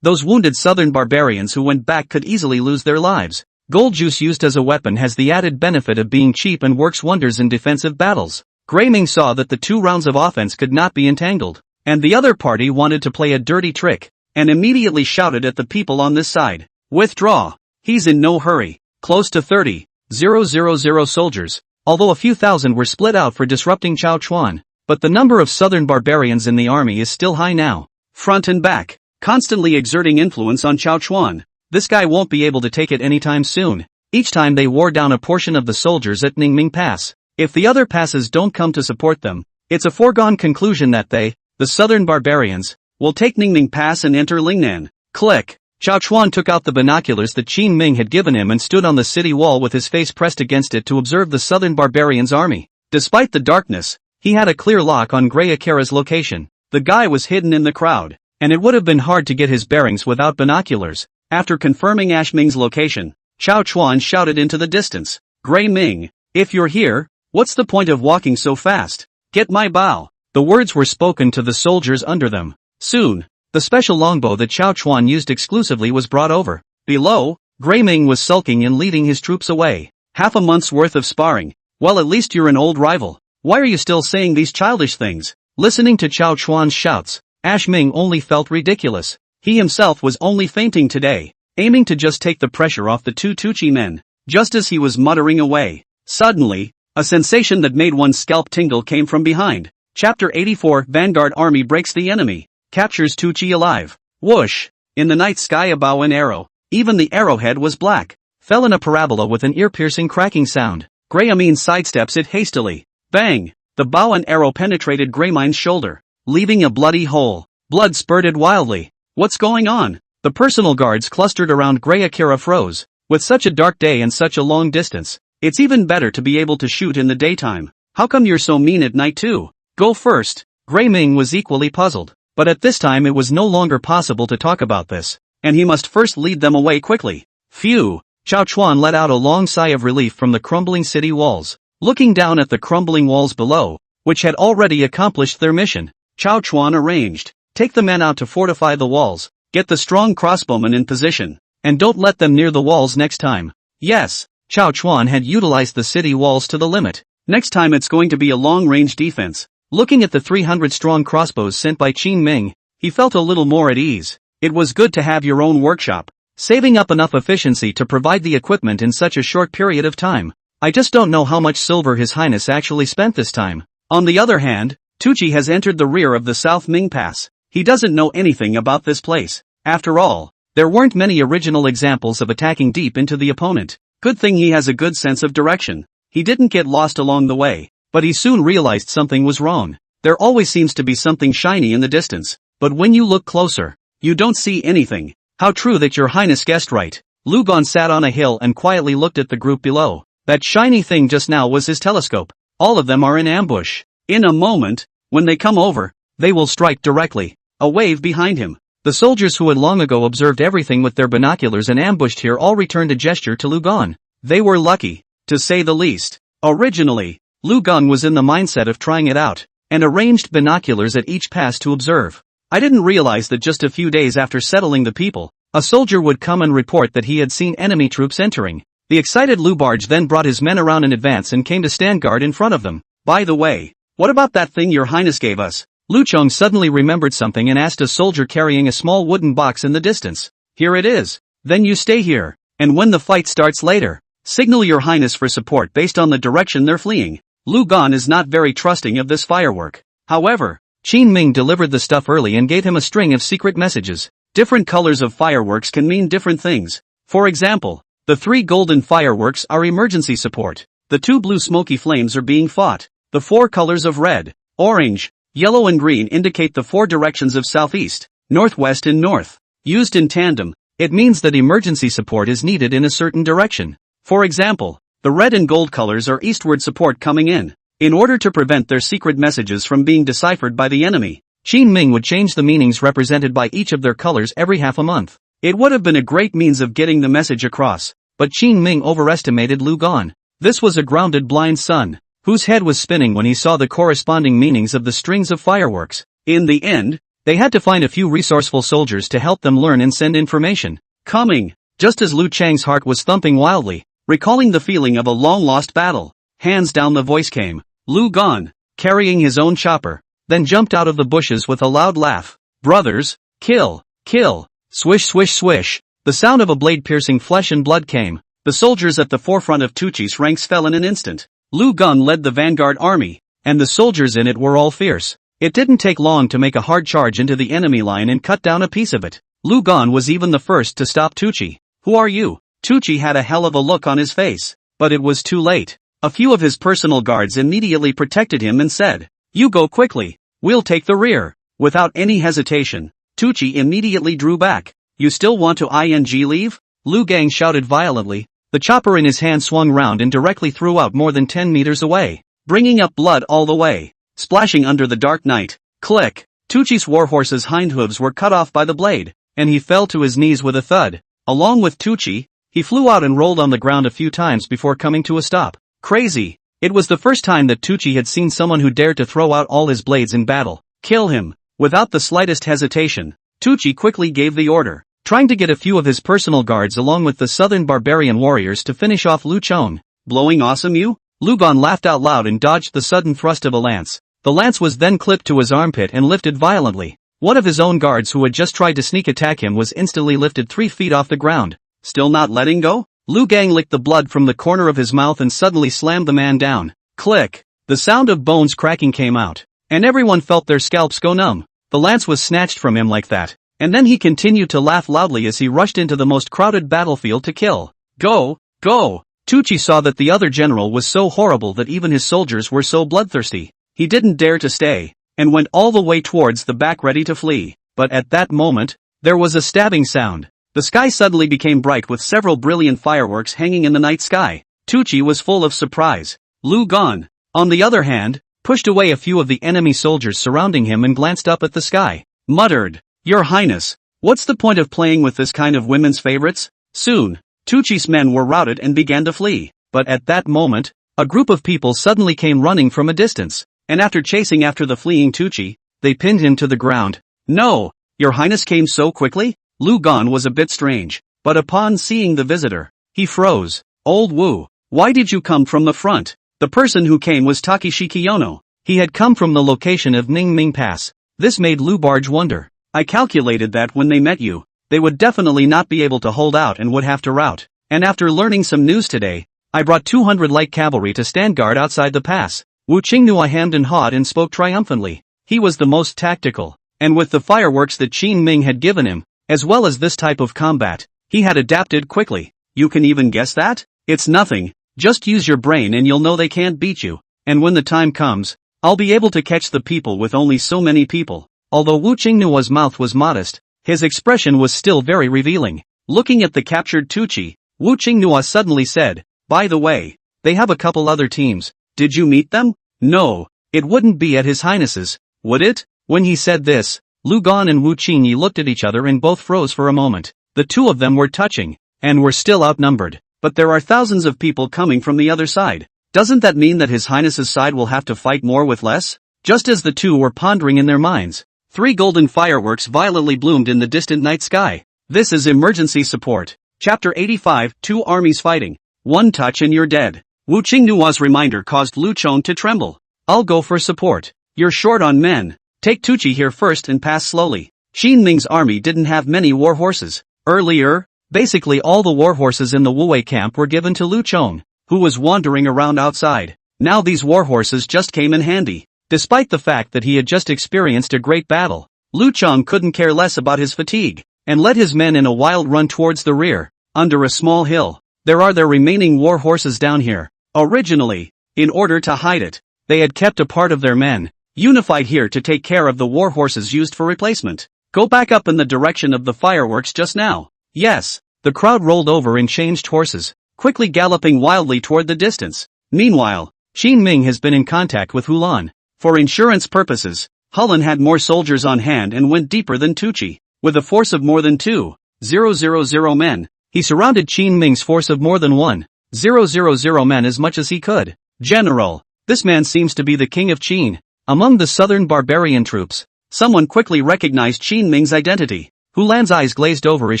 Those wounded southern barbarians who went back could easily lose their lives. Gold juice used as a weapon has the added benefit of being cheap and works wonders in defensive battles. Gray Ming saw that the 2 rounds of offense could not be entangled, and the other party wanted to play a dirty trick, and immediately shouted at the people on this side. Withdraw. He's in no hurry. Close to 30,000 soldiers, although a few thousand were split out for disrupting Chao Chuan, but the number of southern barbarians in the army is still high now. Front and back, constantly exerting influence on Chao Chuan. This guy won't be able to take it anytime soon. Each time they wore down a portion of the soldiers at Ningming Pass. If the other passes don't come to support them, it's a foregone conclusion that they, the southern barbarians, will take Ningming Pass and enter Lingnan. Click. Chao Chuan took out the binoculars that Qin Ming had given him and stood on the city wall with his face pressed against it to observe the southern barbarians' army. Despite the darkness, he had a clear lock on Grey Akira's location. The guy was hidden in the crowd, and it would have been hard to get his bearings without binoculars. After confirming Ash Ming's location, Chao Chuan shouted into the distance, "Grey Ming, if you're here, what's the point of walking so fast? Get my bow." The words were spoken to the soldiers under them. Soon, the special longbow that Chao Chuan used exclusively was brought over. Below, Grey Ming was sulking and leading his troops away. Half a month's worth of sparring. Well, at least you're an old rival. Why are you still saying these childish things? Listening to Chao Chuan's shouts, Ash Ming only felt ridiculous. He himself was only feinting today, aiming to just take the pressure off the two Tuchi men. Just as he was muttering away, suddenly, a sensation that made one's scalp tingle came from behind. Chapter 84 Vanguard Army breaks the enemy. Captures Tuchi alive. Whoosh! In the night sky a bow and arrow, even the arrowhead was black, fell in a parabola with an ear-piercing cracking sound. Grey Amin sidesteps it hastily. Bang! The bow and arrow penetrated Grey Mine's shoulder, leaving a bloody hole. Blood spurted wildly. What's going on? The personal guards clustered around Grey Akira froze. With such a dark day and such a long distance, it's even better to be able to shoot in the daytime. How come you're so mean at night too? Go first. Grey Ming was equally puzzled. But at this time it was no longer possible to talk about this, and he must first lead them away quickly. Phew! Chao Chuan let out a long sigh of relief from the crumbling city walls. Looking down at the crumbling walls below, which had already accomplished their mission, Chao Chuan arranged, take the men out to fortify the walls, get the strong crossbowmen in position, and don't let them near the walls next time. Yes, Chao Chuan had utilized the city walls to the limit. Next time it's going to be a long-range defense. Looking at the 300-strong crossbows sent by Qin Ming, he felt a little more at ease. It was good to have your own workshop, saving up enough efficiency to provide the equipment in such a short period of time. I just don't know how much silver His Highness actually spent this time. On the other hand, Tuchi has entered the rear of the South Ming Pass. He doesn't know anything about this place. After all, there weren't many original examples of attacking deep into the opponent. Good thing he has a good sense of direction. He didn't get lost along the way. But he soon realized something was wrong. There always seems to be something shiny in the distance, but when you look closer, you don't see anything. How true that your highness guessed right. Lu Gon sat on a hill and quietly looked at the group below. That shiny thing just now was his telescope. All of them are in ambush. In a moment, when they come over, they will strike directly. A wave behind him. The soldiers who had long ago observed everything with their binoculars and ambushed here all returned a gesture to Lu Gon. They were lucky, to say the least. Originally, Lu Gon was in the mindset of trying it out, and arranged binoculars at each pass to observe. I didn't realize that just a few days after settling the people, a soldier would come and report that he had seen enemy troops entering. The excited Lu Barge then brought his men around in advance and came to stand guard in front of them. By the way, what about that thing your highness gave us? Lu Chong suddenly remembered something and asked a soldier carrying a small wooden box in the distance. Here it is. Then you stay here, and when the fight starts later, signal your highness for support based on the direction they're fleeing. Lu Gon is not very trusting of this firework. However, Qin Ming delivered the stuff early and gave him a string of secret messages. Different colors of fireworks can mean different things. For example, the 3 golden fireworks are emergency support. The 2 blue smoky flames are being fought. The 4 colors of red, orange, yellow and green indicate the 4 directions of southeast, northwest and north. Used in tandem, it means that emergency support is needed in a certain direction. For example, the red and gold colors are eastward support coming in. In order to prevent their secret messages from being deciphered by the enemy, Qin Ming would change the meanings represented by each of their colors every half a month. It would have been a great means of getting the message across, but Qin Ming overestimated Lu Gon. This was a grounded blind son, whose head was spinning when he saw the corresponding meanings of the strings of fireworks. In the end, they had to find a few resourceful soldiers to help them learn and send information. Coming, just as Lu Chang's heart was thumping wildly, recalling the feeling of a long-lost battle. Hands down the voice came. Lu Gon, carrying his own chopper, then jumped out of the bushes with a loud laugh. Brothers, kill, kill, swish swish swish. The sound of a blade piercing flesh and blood came. The soldiers at the forefront of Tuchi's ranks fell in an instant. Lu Gon led the vanguard army, and the soldiers in it were all fierce. It didn't take long to make a hard charge into the enemy line and cut down a piece of it. Lu Gon was even the first to stop Tuchi. Who are you? Tuchi had a hell of a look on his face, but it was too late. A few of his personal guards immediately protected him and said, "You go quickly, we'll take the rear." Without any hesitation, Tuchi immediately drew back. You still want to leave? Lu Gang shouted violently. The chopper in his hand swung round and directly threw out more than 10 meters away, bringing up blood all the way, splashing under the dark night. Click! Tucci's warhorse's hindhooves were cut off by the blade, and he fell to his knees with a thud. Along with Tucci, he flew out and rolled on the ground a few times before coming to a stop. Crazy! It was the first time that Tucci had seen someone who dared to throw out all his blades in battle. Kill him! Without the slightest hesitation, Tucci quickly gave the order, trying to get a few of his personal guards along with the southern barbarian warriors to finish off Lu Chong. Blowing awesome you? Lu Gan laughed out loud and dodged the sudden thrust of a lance. The lance was then clipped to his armpit and lifted violently. One of his own guards who had just tried to sneak attack him was instantly lifted 3 feet off the ground. Still not letting go? Lu Gang licked the blood from the corner of his mouth and suddenly slammed the man down. Click! The sound of bones cracking came out, and everyone felt their scalps go numb. The lance was snatched from him like that, and then he continued to laugh loudly as he rushed into the most crowded battlefield to kill. Go! Go! Tucci saw that the other general was so horrible that even his soldiers were so bloodthirsty. He didn't dare to stay, and went all the way towards the back ready to flee. But at that moment, there was a stabbing sound. The sky suddenly became bright with several brilliant fireworks hanging in the night sky. Tucci was full of surprise. Lu Gan, on the other hand, pushed away a few of the enemy soldiers surrounding him and glanced up at the sky. Muttered, "Your Highness, what's the point of playing with this kind of women's favorites?" Soon, Tucci's men were routed and began to flee. But at that moment, a group of people suddenly came running from a distance, and after chasing after the fleeing Tucci, they pinned him to the ground. "No, Your Highness came so quickly?" Lu Gan was a bit strange, but upon seeing the visitor, he froze. "Old Wu, why did you come from the front?" The person who came was Takeshi Kiyono. He had come from the location of Ningming Pass. This made Lu Barge wonder. "I calculated that when they met you, they would definitely not be able to hold out and would have to rout. And after learning some news today, I brought 200 light cavalry to stand guard outside the pass." Wu Qingnua hemmed and hawed and spoke triumphantly. He was the most tactical, and with the fireworks that Qin Ming had given him, as well as this type of combat, he had adapted quickly. "You can even guess that? It's nothing, just use your brain and you'll know they can't beat you, and when the time comes, I'll be able to catch the people with only so many people." Although Wu Qingnua's mouth was modest, his expression was still very revealing. Looking at the captured Tucci, Wu Qingnua suddenly said, "By the way, they have a couple other teams. Did you meet them?" "No, it wouldn't be at His Highness's, would it?" When he said this, Lu Gan and Wu Qingyi looked at each other and both froze for a moment. The two of them were touching, and were still outnumbered. But there are thousands of people coming from the other side. Doesn't that mean that His Highness's side will have to fight more with less? Just as the two were pondering in their minds, 3 golden fireworks violently bloomed in the distant night sky. This is emergency support. Chapter 85, 2 armies fighting. One touch and you're dead. Wu Qingnua's reminder caused Lu Chong to tremble. "I'll go for support. You're short on men. Take Tucci here first and pass slowly." Qin Ming's army didn't have many war horses. Earlier, basically all the war horses in the Wuwei camp were given to Lu Chong, who was wandering around outside. Now these war horses just came in handy. Despite the fact that he had just experienced a great battle, Lu Chong couldn't care less about his fatigue, and led his men in a wild run towards the rear. Under a small hill, there are their remaining war horses down here. Originally, in order to hide it, they had kept a part of their men unified here to take care of the war horses used for replacement. "Go back up in the direction of the fireworks just now." "Yes." The crowd rolled over and changed horses, quickly galloping wildly toward the distance. Meanwhile, Qin Ming has been in contact with Hulan. For insurance purposes, Hulan had more soldiers on hand and went deeper than Tucci. With a force of more than 2,000 men, he surrounded Qin Ming's force of more than 1,000 men as much as he could. "General, this man seems to be the king of Qin." Among the southern barbarian troops, someone quickly recognized Qin Ming's identity. Hulan's eyes glazed over as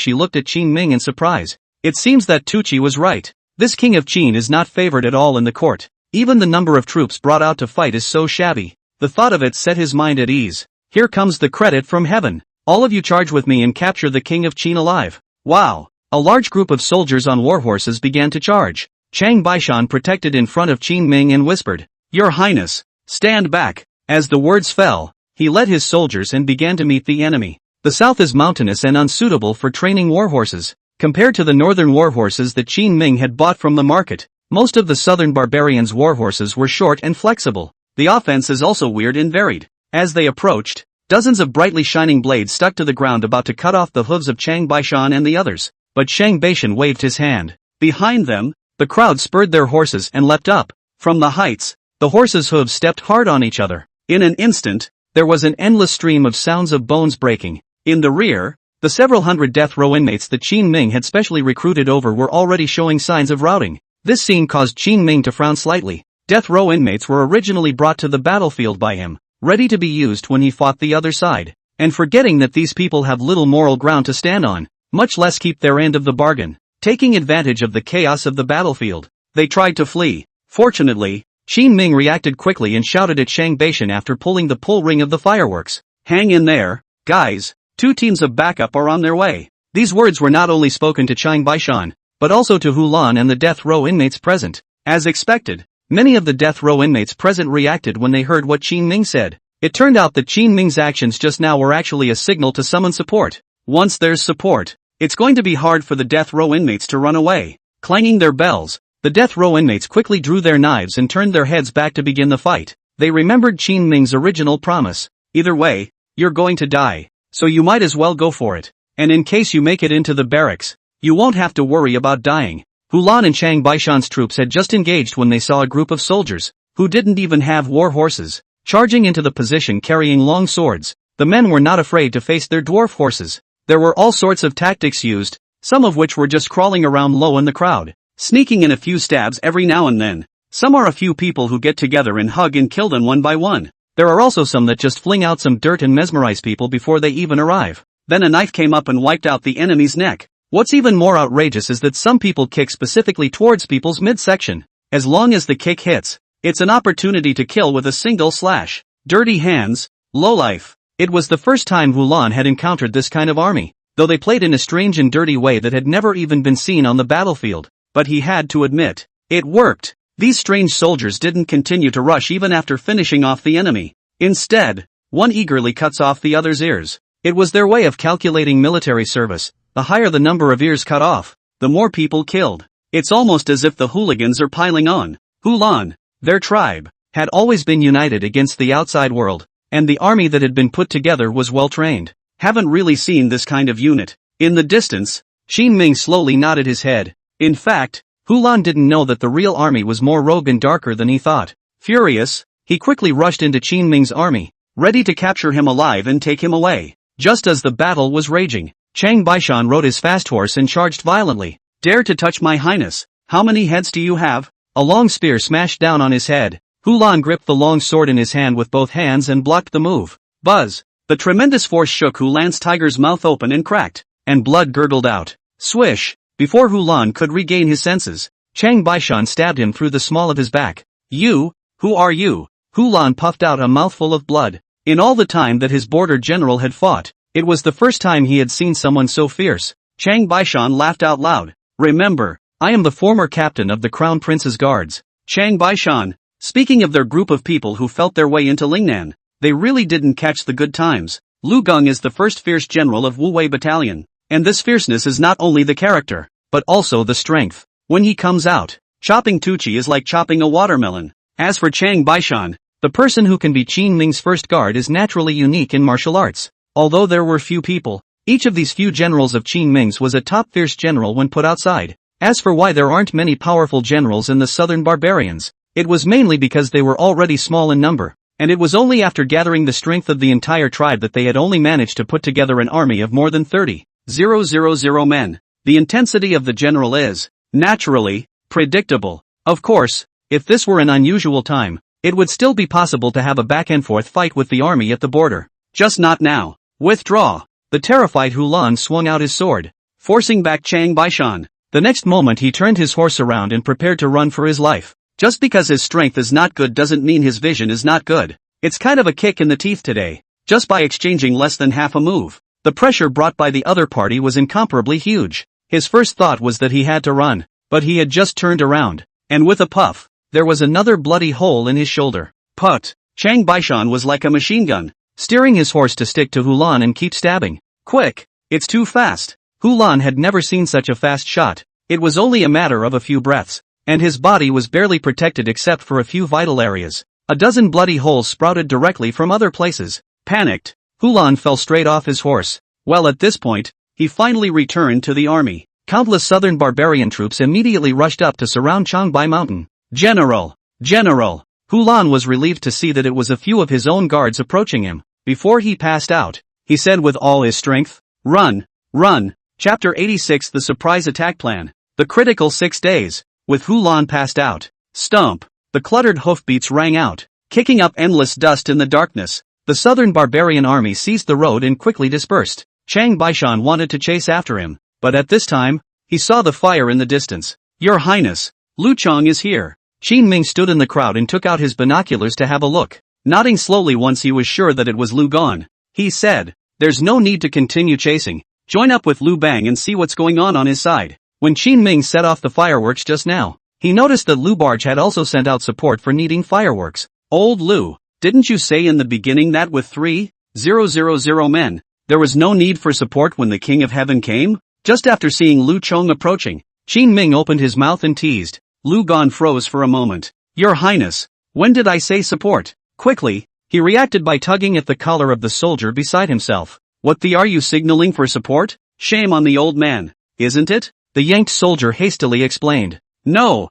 she looked at Qin Ming in surprise. It seems that Tucci was right. This king of Qin is not favored at all in the court. Even the number of troops brought out to fight is so shabby. The thought of it set his mind at ease. "Here comes the credit from heaven. All of you charge with me and capture the king of Qin alive." Wow! A large group of soldiers on war horses began to charge. Chang Baishan protected in front of Qin Ming and whispered, "Your Highness, stand back." As the words fell, he led his soldiers and began to meet the enemy. The south is mountainous and unsuitable for training war horses. Compared to the northern war horses that Qin Ming had bought from the market, most of the southern barbarians' war horses were short and flexible. The offense is also weird and varied. As they approached, Dozens of brightly shining blades stuck to the ground about to cut off the hooves of Chang Baishan and the others. But Chang Baishan waved his hand. Behind them, the crowd spurred their horses and leapt up. From the heights, the horses' hooves stepped hard on each other. In an instant, there was an endless stream of sounds of bones breaking. In the rear, the several hundred death row inmates that Qin Ming had specially recruited over were already showing signs of routing. This scene caused Qin Ming to frown slightly. Death row inmates were originally brought to the battlefield by him, ready to be used when he fought the other side. And forgetting that these people have little moral ground to stand on, much less keep their end of the bargain. Taking advantage of the chaos of the battlefield, they tried to flee. Fortunately, Qin Ming reacted quickly and shouted at Chang Baishan after pulling the pull ring of the fireworks. "Hang in there, guys, 2 teams of backup are on their way." These words were not only spoken to Chang Baishan, but also to Hulan and the death row inmates present. As expected, many of the death row inmates present reacted when they heard what Qin Ming said. It turned out that Qin Ming's actions just now were actually a signal to summon support. Once there's support, it's going to be hard for the death row inmates to run away. Clanging their bells, the death row inmates quickly drew their knives and turned their heads back to begin the fight. They remembered Qin Ming's original promise. Either way, you're going to die, so you might as well go for it. And in case you make it into the barracks, you won't have to worry about dying. Hulan and Chang Baishan's troops had just engaged when they saw a group of soldiers, who didn't even have war horses, charging into the position carrying long swords. The men were not afraid to face their dwarf horses. There were all sorts of tactics used, some of which were just crawling around low in the crowd, sneaking in a few stabs every now and then. Some are a few people who get together and hug and kill them one by one. There are also some that just fling out some dirt and mesmerize people before they even arrive. Then a knife came up and wiped out the enemy's neck. What's even more outrageous is that some people kick specifically towards people's midsection. As long as the kick hits, it's an opportunity to kill with a single slash. Dirty hands, lowlife. It was the first time Hulan had encountered this kind of army, though they played in a strange and dirty way that had never even been seen on the battlefield. But he had to admit, it worked. These strange soldiers didn't continue to rush even after finishing off the enemy. Instead, one eagerly cuts off the other's ears. It was their way of calculating military service. The higher the number of ears cut off, the more people killed. It's almost as if the hooligans are piling on. Hulan, their tribe, had always been united against the outside world, and the army that had been put together was well trained. Haven't really seen this kind of unit. In the distance, Qin Ming slowly nodded his head. In fact, Hulan didn't know that the real army was more rogue and darker than he thought. Furious, he quickly rushed into Qin Ming's army, ready to capture him alive and take him away. Just as the battle was raging, Chang Baishan rode his fast horse and charged violently. "Dare to touch my highness, how many heads do you have?" A long spear smashed down on his head. Hulan gripped the long sword in his hand with both hands and blocked the move. Buzz! The tremendous force shook Hulan's tiger's mouth open and cracked, and blood gurgled out. Swish! Before Hulan could regain his senses, Chang Baishan stabbed him through the small of his back. "You? Who are you?" Hulan puffed out a mouthful of blood. In all the time that his border general had fought, it was the first time he had seen someone so fierce. Chang Baishan laughed out loud. "Remember, I am the former captain of the Crown Prince's guards." Chang Baishan, speaking of their group of people who felt their way into Lingnan, they really didn't catch the good times. Lu Geng is the first fierce general of Wu Wei Battalion, and this fierceness is not only the character, but also the strength. When he comes out, chopping Tucci is like chopping a watermelon. As for Chang Baishan, the person who can be Qin Ming's first guard is naturally unique in martial arts. Although there were few people, each of these few generals of Qin Ming's was a top fierce general when put outside. As for why there aren't many powerful generals in the southern barbarians, it was mainly because they were already small in number, and it was only after gathering the strength of the entire tribe that they had only managed to put together an army of more than 30,000 men. The intensity of the general is, naturally, predictable. Of course, if this were an unusual time, it would still be possible to have a back-and-forth fight with the army at the border. Just not now. Withdraw! The terrified Hulan swung out his sword, forcing back Chang Baishan. The next moment he turned his horse around and prepared to run for his life. Just because his strength is not good doesn't mean his vision is not good. It's kind of a kick in the teeth today, just by exchanging less than half a move. The pressure brought by the other party was incomparably huge. His first thought was that he had to run, but he had just turned around, and with a puff, there was another bloody hole in his shoulder. Put! Chang Baishan was like a machine gun, steering his horse to stick to Hulan and keep stabbing. Quick! It's too fast! Hulan had never seen such a fast shot. It was only a matter of a few breaths, and his body was barely protected except for a few vital areas. A dozen bloody holes sprouted directly from other places. Panicked, Hulan fell straight off his horse. Well, at this point, he finally returned to the army. Countless southern barbarian troops immediately rushed up to surround Changbai Mountain. General! General! Hulan was relieved to see that it was a few of his own guards approaching him. Before he passed out, he said with all his strength, "Run! Run!" Chapter 86 The Surprise Attack Plan. The critical 6 days. With Hulan passed out. Stomp! The cluttered hoofbeats rang out, kicking up endless dust in the darkness. The southern barbarian army seized the road and quickly dispersed. Chang Baishan wanted to chase after him, but at this time, he saw the fire in the distance. "Your Highness, Lu Chong is here." Qin Ming stood in the crowd and took out his binoculars to have a look. Nodding slowly once he was sure that it was Lu Gon, he said, "There's no need to continue chasing. Join up with Lu Bang and see what's going on his side." When Qin Ming set off the fireworks just now, he noticed that Lu Barge had also sent out support for needing fireworks. "Old Lu, didn't you say in the beginning that with 3,000 men, there was no need for support when the King of Heaven came?" Just after seeing Lu Chong approaching, Qin Ming opened his mouth and teased. Lu Gon froze for a moment. "Your Highness, when did I say support?" Quickly, he reacted by tugging at the collar of the soldier beside himself. "What the are you signaling for support? Shame on the old man, isn't it?" The yanked soldier hastily explained. No,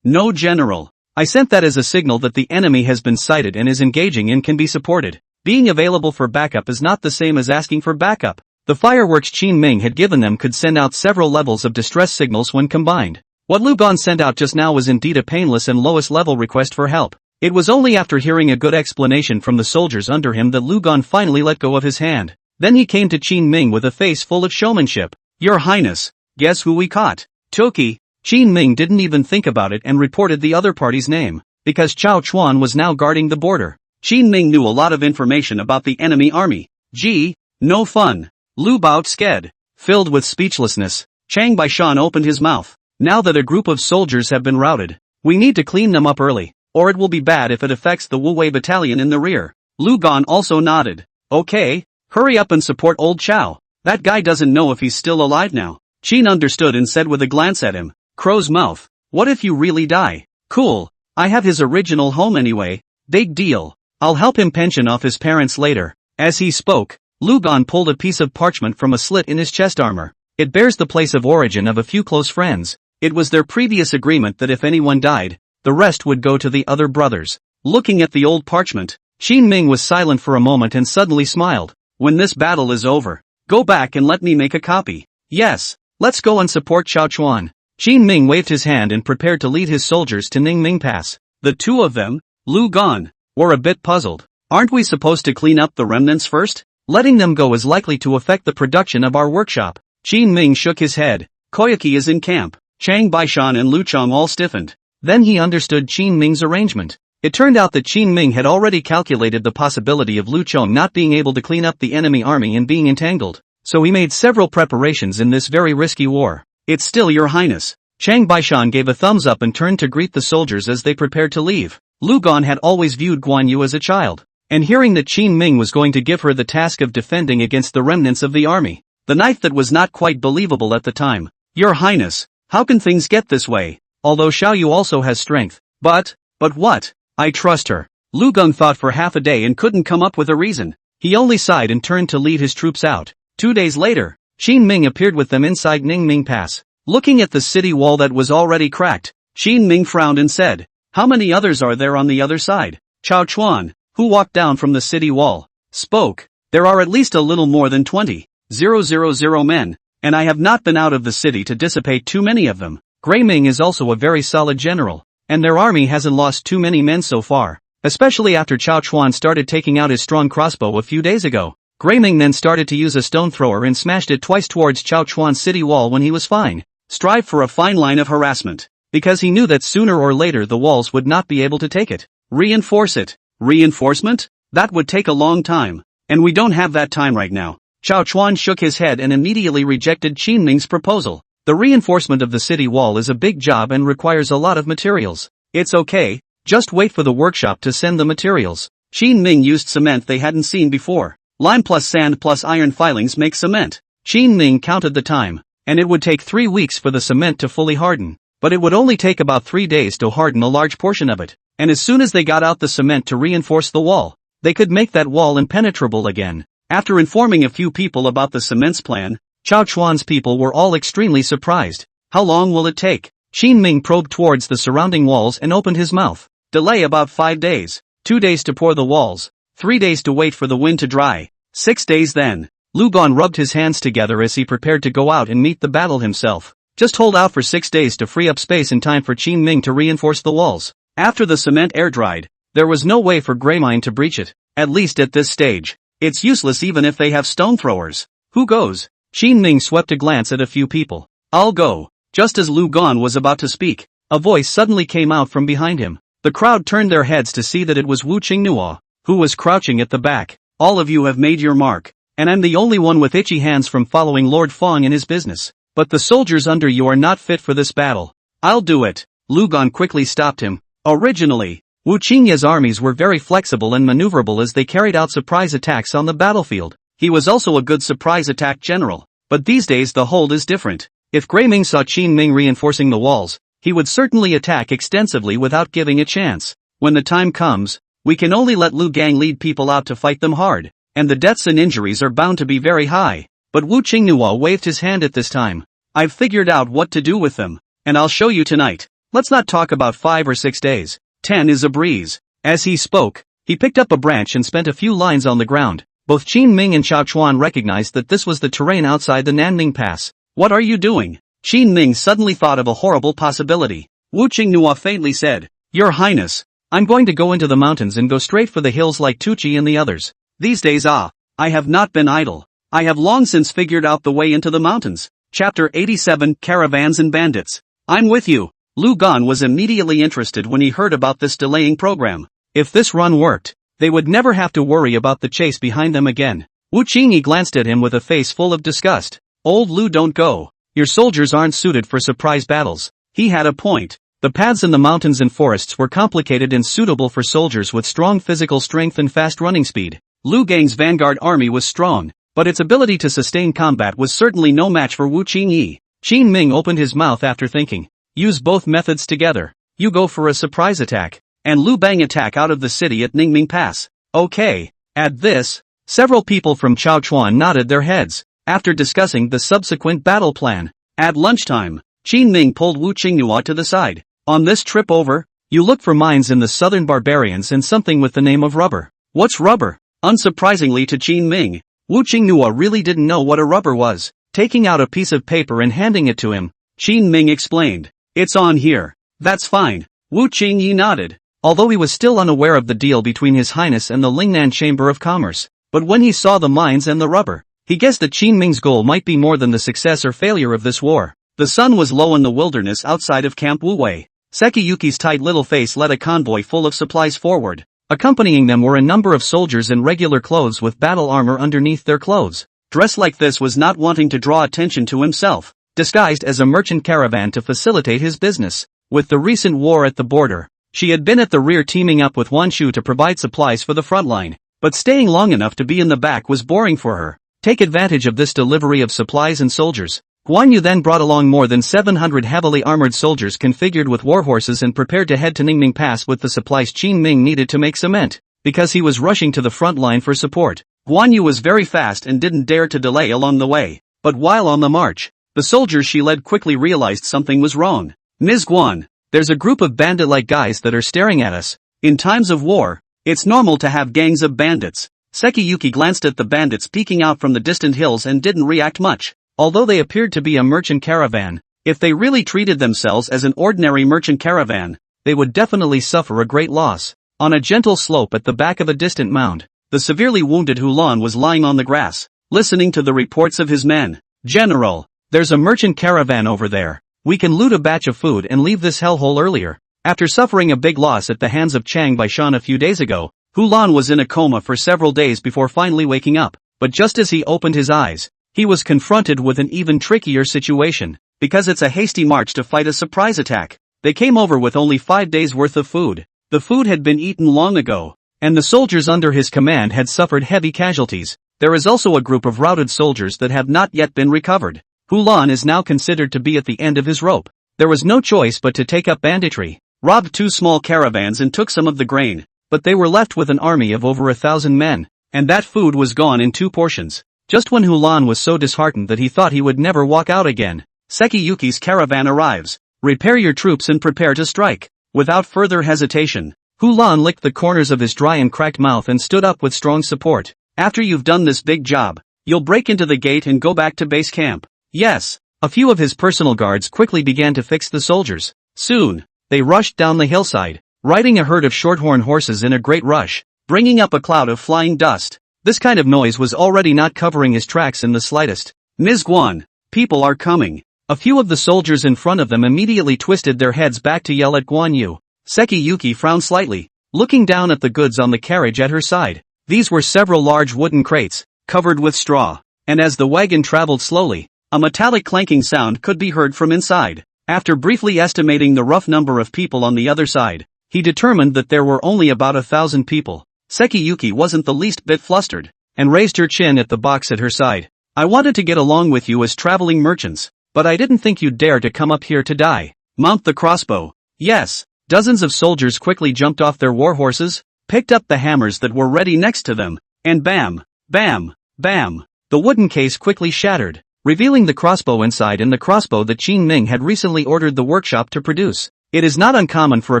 General. I sent that as a signal that the enemy has been sighted and is engaging and can be supported. Being available for backup is not the same as asking for backup. The fireworks Qin Ming had given them could send out several levels of distress signals when combined. What Lu Gon sent out just now was indeed a painless and lowest level request for help. It was only after hearing a good explanation from the soldiers under him that Lu Gon finally let go of his hand. Then he came to Qin Ming with a face full of showmanship. "Your Highness, guess who we caught?" "Toki." Qin Ming didn't even think about it and reported the other party's name, because Chao Chuan was now guarding the border. Qin Ming knew a lot of information about the enemy army. Gee, no fun. Lu Bao sked. Filled with speechlessness, Chang Baishan opened his mouth. "Now that a group of soldiers have been routed, we need to clean them up early, or it will be bad if it affects the Wu Wei battalion in the rear." Lu Gon also nodded. "Okay, hurry up and support old Chao. That guy doesn't know if he's still alive now." Qin understood and said with a glance at him, "Crow's mouth, what if you really die? Cool, I have his original home anyway, big deal. I'll help him pension off his parents later." As he spoke, Lu Gon pulled a piece of parchment from a slit in his chest armor. It bears the place of origin of a few close friends. It was their previous agreement that if anyone died, the rest would go to the other brothers. Looking at the old parchment, Qin Ming was silent for a moment and suddenly smiled. "When this battle is over, go back and let me make a copy." "Yes, let's go and support Chao Chuan." Qin Ming waved his hand and prepared to lead his soldiers to Ningming Pass. The two of them, Lu Gon, were a bit puzzled. "Aren't we supposed to clean up the remnants first? Letting them go is likely to affect the production of our workshop." Qin Ming shook his head. "Koyuki is in camp." Chang Baishan and Lu Chong all stiffened. Then he understood Qin Ming's arrangement. It turned out that Qin Ming had already calculated the possibility of Lu Chong not being able to clean up the enemy army and being entangled, so he made several preparations in this very risky war. "It's still your highness." Chang Baishan gave a thumbs up and turned to greet the soldiers as they prepared to leave. Lu Gon had always viewed Guan Yu as a child, and hearing that Qin Ming was going to give her the task of defending against the remnants of the army, the knife that was not quite believable at the time. "Your highness, how can things get this way? Although Xiao Yu also has strength. But what? I trust her." Lu Gon thought for half a day and couldn't come up with a reason. He only sighed and turned to lead his troops out. 2 days later, Qin Ming appeared with them inside Ningming Pass. Looking at the city wall that was already cracked, Qin Ming frowned and said, "How many others are there on the other side?" Chao Chuan, who walked down from the city wall, spoke. "There are at least a little more than 20,000 men, and I have not been out of the city to dissipate too many of them. Gray Ming is also a very solid general, and their army hasn't lost too many men so far, especially after Chao Chuan started taking out his strong crossbow a few days ago." Gray Ming then started to use a stone thrower and smashed it twice towards Chao Chuan's city wall when he was fine. Strive for a fine line of harassment, because he knew that sooner or later the walls would not be able to take it. Reinforce it. Reinforcement? That would take a long time, and we don't have that time right now. Chao Chuan shook his head and immediately rejected Qin Ming's proposal. The reinforcement of the city wall is a big job and requires a lot of materials. It's okay, just wait for the workshop to send the materials. Qin Ming used cement they hadn't seen before. Lime plus sand plus iron filings make cement. Qin Ming counted the time, and it would take 3 weeks for the cement to fully harden. But it would only take about 3 days to harden a large portion of it, and as soon as they got out the cement to reinforce the wall, they could make that wall impenetrable again. After informing a few people about the cement's plan, Chao Chuan's people were all extremely surprised. How long will it take? Qin Ming probed towards the surrounding walls and opened his mouth. Delay about 5 days. 2 days to pour the walls. 3 days to wait for the wind to dry. 6 days then. Lu Gan rubbed his hands together as he prepared to go out and meet the battle himself. Just hold out for 6 days to free up space in time for Qin Ming to reinforce the walls. After the cement air dried, there was no way for Greymine to breach it, at least at this stage. It's useless even if they have stone throwers. Who goes? Qin Ming swept a glance at a few people. I'll go. Just as Lu Gan was about to speak, a voice suddenly came out from behind him. The crowd turned their heads to see that it was Wu Qingnua, who was crouching at the back. All of you have made your mark, and I'm the only one with itchy hands from following Lord Fong in his business. But the soldiers under you are not fit for this battle. I'll do it. Lu Gan quickly stopped him. Originally, Wu Qingya's armies were very flexible and maneuverable as they carried out surprise attacks on the battlefield. He was also a good surprise attack general. But these days the hold is different. If Greyming saw Qin Ming reinforcing the walls, he would certainly attack extensively without giving a chance. When the time comes, we can only let Lu Gang lead people out to fight them hard, and the deaths and injuries are bound to be very high. But Wu Qingnua waved his hand at this time. I've figured out what to do with them, and I'll show you tonight. Let's not talk about 5 or 6 days. 10 is a breeze. As he spoke, he picked up a branch and spent a few lines on the ground. Both Qin Ming and Chao Chuan recognized that this was the terrain outside the Nanning Pass. What are you doing? Qin Ming suddenly thought of a horrible possibility. Wu Qingnua faintly said, Your Highness, I'm going to go into the mountains and go straight for the hills like Tuchi and the others. These days I have not been idle. I have long since figured out the way into the mountains. Chapter 87 Caravans and Bandits. I'm with you. Lu Gan was immediately interested when he heard about this delaying program. If this run worked, they would never have to worry about the chase behind them again. Wu Qingyi glanced at him with a face full of disgust. Old Lu, don't go. Your soldiers aren't suited for surprise battles. He had a point. The paths in the mountains and forests were complicated and suitable for soldiers with strong physical strength and fast running speed. Lu Gang's vanguard army was strong, but its ability to sustain combat was certainly no match for Wu Qingyi. Qin Ming opened his mouth after thinking. Use both methods together. You go for a surprise attack, and Lu Bang attack out of the city at Ningming Pass. Okay. At this, several people from Chao Chuan nodded their heads. After discussing the subsequent battle plan, at lunchtime, Qin Ming pulled Wu Qingnua to the side. On this trip over, you look for mines in the southern barbarians and something with the name of rubber. What's rubber? Unsurprisingly to Qin Ming, Wu Qingnua really didn't know what a rubber was. Taking out a piece of paper and handing it to him, Qin Ming explained. It's on here. That's fine. Wu Qingyi nodded, although he was still unaware of the deal between His Highness and the Lingnan Chamber of Commerce. But when he saw the mines and the rubber, he guessed that Qin Ming's goal might be more than the success or failure of this war. The sun was low in the wilderness outside of Camp Wuwei. Sekiyuki's tight little face led a convoy full of supplies forward. Accompanying them were a number of soldiers in regular clothes with battle armor underneath their clothes. Dressed like this was not wanting to draw attention to himself, disguised as a merchant caravan to facilitate his business. With the recent war at the border, she had been at the rear teaming up with Wan Shu to provide supplies for the front line, but staying long enough to be in the back was boring for her. Take advantage of this delivery of supplies and soldiers. Guan Yu then brought along more than 700 heavily armored soldiers configured with warhorses and prepared to head to Ningming Pass with the supplies Qin Ming needed to make cement, because he was rushing to the front line for support. Guan Yu was very fast and didn't dare to delay along the way, but while on the march, the soldiers she led quickly realized something was wrong. Ms. Guan, there's a group of bandit-like guys that are staring at us. In times of war, it's normal to have gangs of bandits. Sekiyuki glanced at the bandits peeking out from the distant hills and didn't react much. Although they appeared to be a merchant caravan, if they really treated themselves as an ordinary merchant caravan, they would definitely suffer a great loss. On a gentle slope at the back of a distant mound, the severely wounded Hulan was lying on the grass, listening to the reports of his men. General, there's a merchant caravan over there. We can loot a batch of food and leave this hellhole earlier. After suffering a big loss at the hands of Chang Baishan a few days ago, Hulan was in a coma for several days before finally waking up. But just as he opened his eyes, he was confronted with an even trickier situation, because it's a hasty march to fight a surprise attack. They came over with only 5 days worth of food. The food had been eaten long ago, and the soldiers under his command had suffered heavy casualties. There is also a group of routed soldiers that have not yet been recovered. Hulan is now considered to be at the end of his rope. There was no choice but to take up banditry, robbed 2 small caravans and took some of the grain, but they were left with an army of over 1,000 men. and that food was gone in 2 portions. Just when Hulan was so disheartened that he thought he would never walk out again, Sekiyuki's caravan arrives. Repair your troops and prepare to strike. Without further hesitation, Hulan licked the corners of his dry and cracked mouth and stood up with strong support. After you've done this big job, you'll break into the gate and go back to base camp. Yes. A few of his personal guards quickly began to fix the soldiers. Soon, they rushed down the hillside, riding a herd of shorthorn horses in a great rush, bringing up a cloud of flying dust. This kind of noise was already not covering his tracks in the slightest. Ms. Guan, people are coming. A few of the soldiers in front of them immediately twisted their heads back to yell at Guan Yu. Sekiyuki frowned slightly, looking down at the goods on the carriage at her side. These were several large wooden crates, covered with straw, and as the wagon traveled slowly, a metallic clanking sound could be heard from inside. After briefly estimating the rough number of people on the other side, he determined that there were only about 1,000 people. Sekiyuki wasn't the least bit flustered, and raised her chin at the box at her side. I wanted to get along with you as traveling merchants, but I didn't think you'd dare to come up here to die. Mount the crossbow. Yes. Dozens of soldiers quickly jumped off their war horses, picked up the hammers that were ready next to them, and bam, bam, bam. The wooden case quickly shattered, revealing the crossbow inside and the crossbow that Qin Ming had recently ordered the workshop to produce. It is not uncommon for a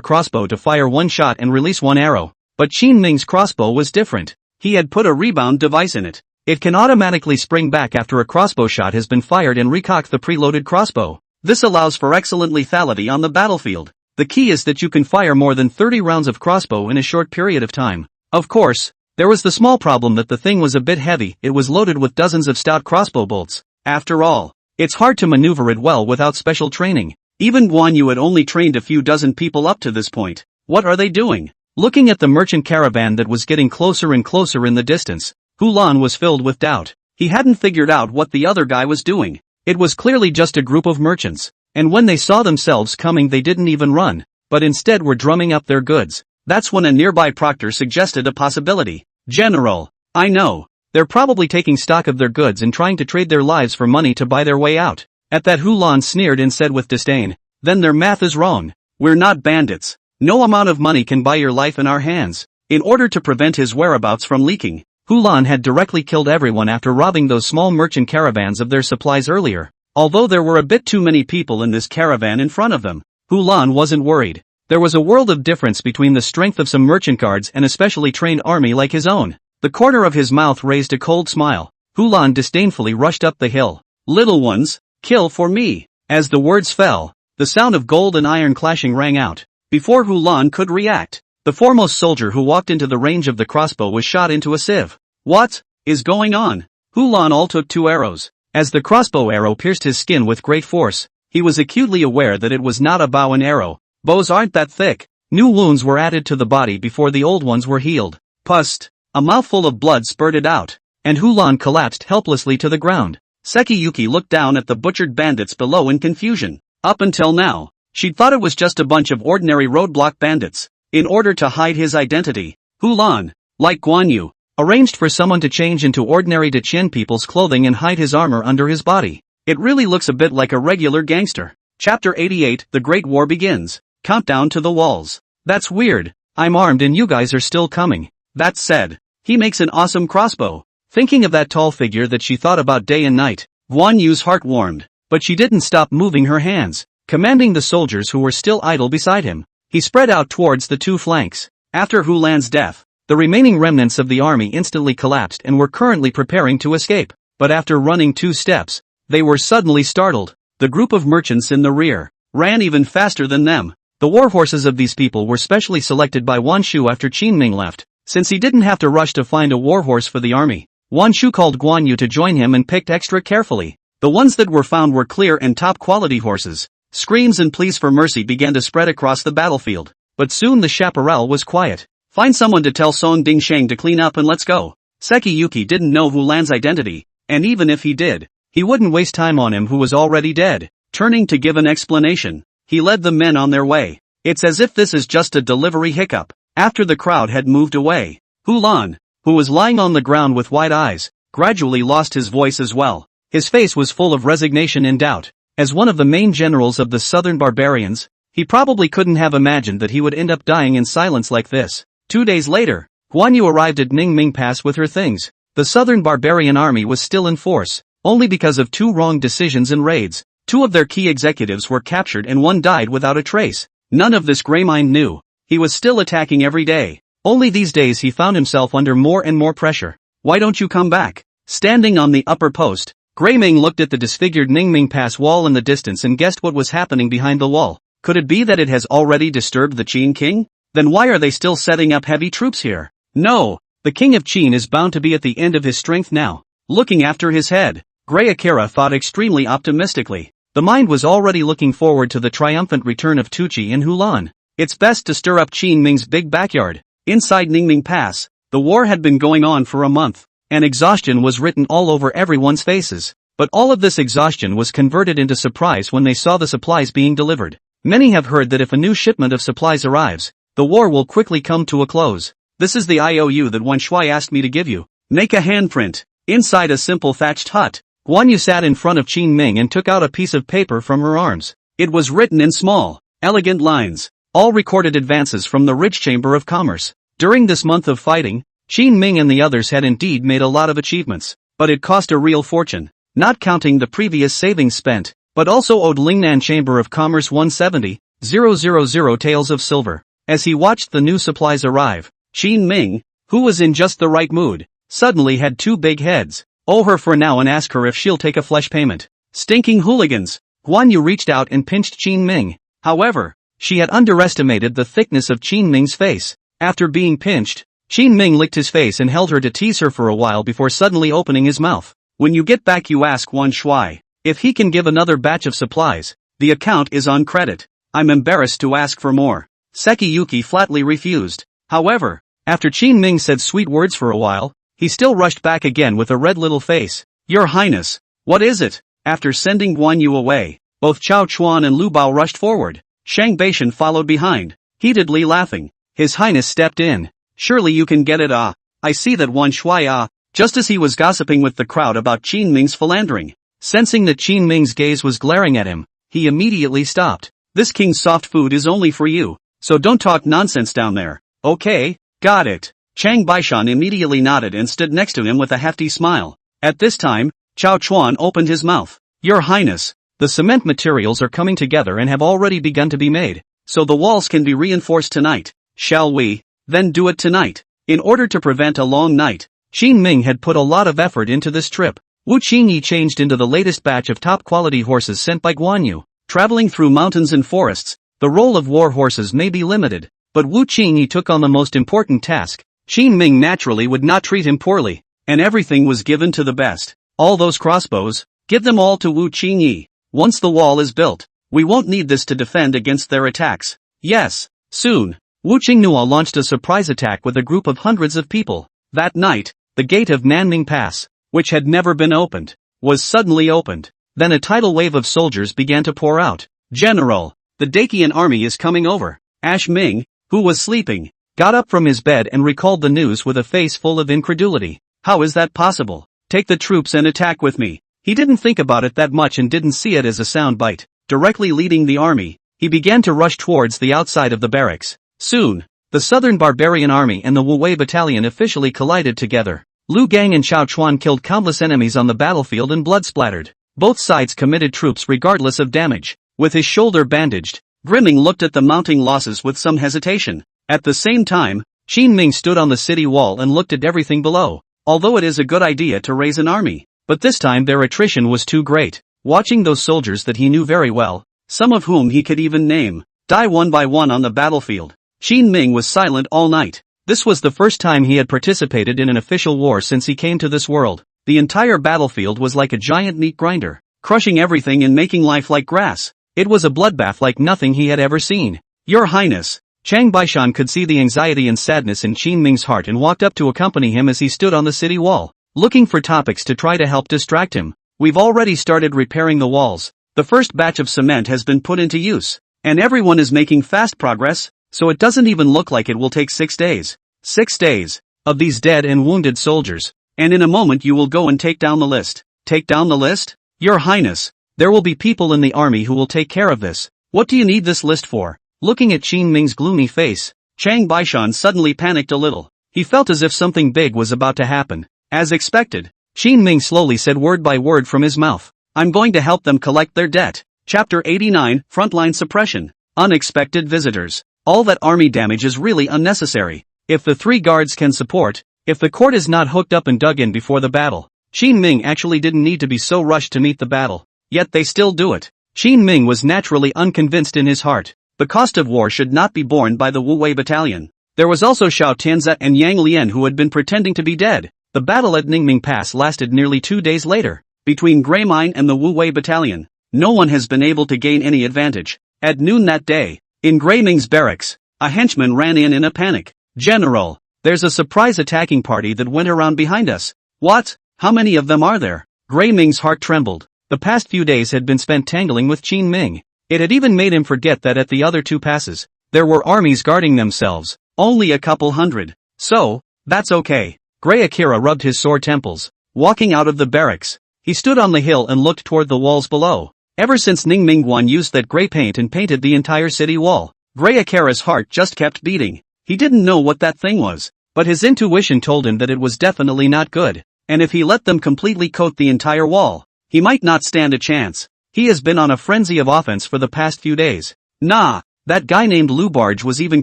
crossbow to fire 1 shot and release 1 arrow, but Qin Ming's crossbow was different. He had put a rebound device in it. It can automatically spring back after a crossbow shot has been fired and recock the preloaded crossbow. This allows for excellent lethality on the battlefield. The key is that you can fire more than 30 rounds of crossbow in a short period of time. Of course, there was the small problem that the thing was a bit heavy. It was loaded with dozens of stout crossbow bolts. After all, it's hard to maneuver it well without special training. Even Guan Yu had only trained a few dozen people up to this point. What are they doing? Looking at the merchant caravan that was getting closer and closer in the distance, Hulan was filled with doubt. He hadn't figured out what the other guy was doing. It was clearly just a group of merchants, and when they saw themselves coming they didn't even run, but instead were drumming up their goods. That's when a nearby proctor suggested a possibility. General, I know. They're probably taking stock of their goods and trying to trade their lives for money to buy their way out. At that Hulan sneered and said with disdain, then their math is wrong. We're not bandits. No amount of money can buy your life in our hands. In order to prevent his whereabouts from leaking, Hulan had directly killed everyone after robbing those small merchant caravans of their supplies earlier. Although there were a bit too many people in this caravan in front of them, Hulan wasn't worried. There was a world of difference between the strength of some merchant guards and a specially trained army like his own. The corner of his mouth raised a cold smile. Hulan disdainfully rushed up the hill. Little ones, kill for me. As the words fell, the sound of gold and iron clashing rang out. Before Hulan could react, the foremost soldier who walked into the range of the crossbow was shot into a sieve. What is going on? Hulan all took 2 arrows. As the crossbow arrow pierced his skin with great force, he was acutely aware that it was not a bow and arrow. Bows aren't that thick. New wounds were added to the body before the old ones were healed. Pust. A mouthful of blood spurted out, and Hulan collapsed helplessly to the ground. Sekiyuki looked down at the butchered bandits below in confusion. Up until now, she'd thought it was just a bunch of ordinary roadblock bandits. In order to hide his identity, Hulan, like Guan Yu, arranged for someone to change into ordinary Daqin people's clothing and hide his armor under his body. It really looks a bit like a regular gangster. Chapter 88, The Great War Begins. Countdown to the walls. That's weird. I'm armed and you guys are still coming. That said, he makes an awesome crossbow. Thinking of that tall figure that she thought about day and night, Guan Yu's heart warmed, but she didn't stop moving her hands, commanding the soldiers who were still idle beside him. He spread out towards the 2 flanks. After Hulan's death, the remaining remnants of the army instantly collapsed and were currently preparing to escape. But after running 2 steps, they were suddenly startled. The group of merchants in the rear ran even faster than them. The war horses of these people were specially selected by Wan Shu after Qin Ming left, since he didn't have to rush to find a war horse for the army. Wan Shu called Guan Yu to join him and picked extra carefully. The ones that were found were clear and top-quality horses. Screams and pleas for mercy began to spread across the battlefield, but soon the chaparral was quiet. Find someone to tell Song Dingsheng to clean up and let's go. Sekiyuki didn't know Hulan's identity, and even if he did, he wouldn't waste time on him who was already dead. Turning to give an explanation, he led the men on their way. It's as if this is just a delivery hiccup. After the crowd had moved away, Hulan, who was lying on the ground with wide eyes, gradually lost his voice as well. His face was full of resignation and doubt. As one of the main generals of the southern barbarians, he probably couldn't have imagined that he would end up dying in silence like this. 2 days later, Guan Yu arrived at Ningming Pass with her things. The southern barbarian army was still in force, only because of 2 wrong decisions and raids. 2 of their key executives were captured and 1 died without a trace. None of this Greymind knew. He was still attacking every day. Only these days he found himself under more and more pressure. Why don't you come back? Standing on the upper post, Greyming looked at the disfigured Ningming Pass wall in the distance and guessed what was happening behind the wall. Could it be that it has already disturbed the Qin king? Then why are they still setting up heavy troops here? No, the king of Qin is bound to be at the end of his strength now. Looking after his head, Grey Akira thought extremely optimistically. The mind was already looking forward to the triumphant return of Tuqi and Hulan. It's best to stir up Qin Ming's big backyard. Inside Ningming Pass, the war had been going on for a month, and exhaustion was written all over everyone's faces. But all of this exhaustion was converted into surprise when they saw the supplies being delivered. Many have heard that if a new shipment of supplies arrives, the war will quickly come to a close. This is the IOU that Wan Shui asked me to give you. Make a handprint. Inside a simple thatched hut, Guan Yu sat in front of Qin Ming and took out a piece of paper from her arms. It was written in small, elegant lines, all recorded advances from the rich Chamber of Commerce. During this month of fighting, Qin Ming and the others had indeed made a lot of achievements, but it cost a real fortune, not counting the previous savings spent, but also owed Lingnan Chamber of Commerce 170,000 taels of silver. As he watched the new supplies arrive, Qin Ming, who was in just the right mood, suddenly had 2 big heads. Owe her for now and ask her if she'll take a flesh payment. Stinking hooligans! Guan Yu reached out and pinched Qin Ming. However, she had underestimated the thickness of Qin Ming's face. After being pinched, Qin Ming licked his face and held her to tease her for a while before suddenly opening his mouth. When you get back you ask Wan Shui if he can give another batch of supplies. The account is on credit. I'm embarrassed to ask for more. Sekiyuki flatly refused. However, after Qin Ming said sweet words for a while, he still rushed back again with a red little face. Your Highness, what is it? After sending Guan Yu away, both Chao Chuan and Lu Bao rushed forward. Shang Beishan followed behind, heatedly laughing. His Highness stepped in. Surely you can get it I see that Wan Shui just as he was gossiping with the crowd about Qin Ming's philandering. Sensing that Qin Ming's gaze was glaring at him, he immediately stopped. This king's soft food is only for you, so don't talk nonsense down there. Okay, got it. Chang Baishan immediately nodded and stood next to him with a hefty smile. At this time, Chao Chuan opened his mouth. Your Highness, the cement materials are coming together and have already begun to be made, so the walls can be reinforced tonight. Shall we, then do it tonight? In order to prevent a long night, Qin Ming had put a lot of effort into this trip. Wu Qingyi changed into the latest batch of top-quality horses sent by Guan Yu. Traveling through mountains and forests, the role of war horses may be limited, but Wu Qingyi took on the most important task. Qin Ming naturally would not treat him poorly, and everything was given to the best. All those crossbows, give them all to Wu Qingyi. Once the wall is built, we won't need this to defend against their attacks. Yes, soon. Wu Qingnua launched a surprise attack with a group of hundreds of people. That night, the gate of Nanming Pass, which had never been opened, was suddenly opened. Then a tidal wave of soldiers began to pour out. General, the Dakian army is coming over. Ash Ming, who was sleeping, got up from his bed and recalled the news with a face full of incredulity. How is that possible? Take the troops and attack with me. He didn't think about it that much and didn't see it as a soundbite. Directly leading the army, he began to rush towards the outside of the barracks. Soon, the Southern Barbarian Army and the Wu Wei Battalion officially collided together. Lu Gang and Chao Chuan killed countless enemies on the battlefield and blood splattered. Both sides committed troops regardless of damage. With his shoulder bandaged, Grimming looked at the mounting losses with some hesitation. At the same time, Qin Ming stood on the city wall and looked at everything below. Although it is a good idea to raise an army, but this time their attrition was too great. Watching those soldiers that he knew very well, some of whom he could even name, die one by one on the battlefield, Qin Ming was silent all night. This was the first time he had participated in an official war since he came to this world. The entire battlefield was like a giant meat grinder, crushing everything and making life like grass. It was a bloodbath like nothing he had ever seen. Your Highness, Chang Baishan could see the anxiety and sadness in Qin Ming's heart and walked up to accompany him as he stood on the city wall, looking for topics to try to help distract him. We've already started repairing the walls. The first batch of cement has been put into use, and everyone is making fast progress. So it doesn't even look like it will take 6 days. 6 days of these dead and wounded soldiers, and in a moment you will go and take down the list. Take down the list? Your Highness, there will be people in the army who will take care of this. What do you need this list for? Looking at Qin Ming's gloomy face, Chang Baishan suddenly panicked a little. He felt as if something big was about to happen. As expected, Qin Ming slowly said word by word from his mouth, "I'm going to help them collect their debt." Chapter 89, Frontline Suppression. Unexpected visitors. All that army damage is really unnecessary. If the 3 guards can support, if the court is not hooked up and dug in before the battle, Qin Ming actually didn't need to be so rushed to meet the battle. Yet they still do it. Qin Ming was naturally unconvinced in his heart. The cost of war should not be borne by the Wu Wei battalion. There was also Xiao Tianze and Yang Lian who had been pretending to be dead. The battle at Ningming Pass lasted nearly 2 days later. Between Grey Mine and the Wu Wei battalion, no one has been able to gain any advantage. At noon that day, in Grey Ming's barracks, a henchman ran in a panic. "General, there's a surprise attacking party that went around behind us." "What? How many of them are there?" Grey Ming's heart trembled. The past few days had been spent tangling with Qin Ming. It had even made him forget that at the other 2 passes, there were armies guarding themselves. Only a couple hundred. So, that's okay. Grey Akira rubbed his sore temples. Walking out of the barracks, he stood on the hill and looked toward the walls below. Ever since Ning Mingguan used that gray paint and painted the entire city wall, Grey Akira's heart just kept beating. He didn't know what that thing was, but his intuition told him that it was definitely not good, and if he let them completely coat the entire wall, he might not stand a chance. He has been on a frenzy of offense for the past few days. Nah, that guy named Lu Barge was even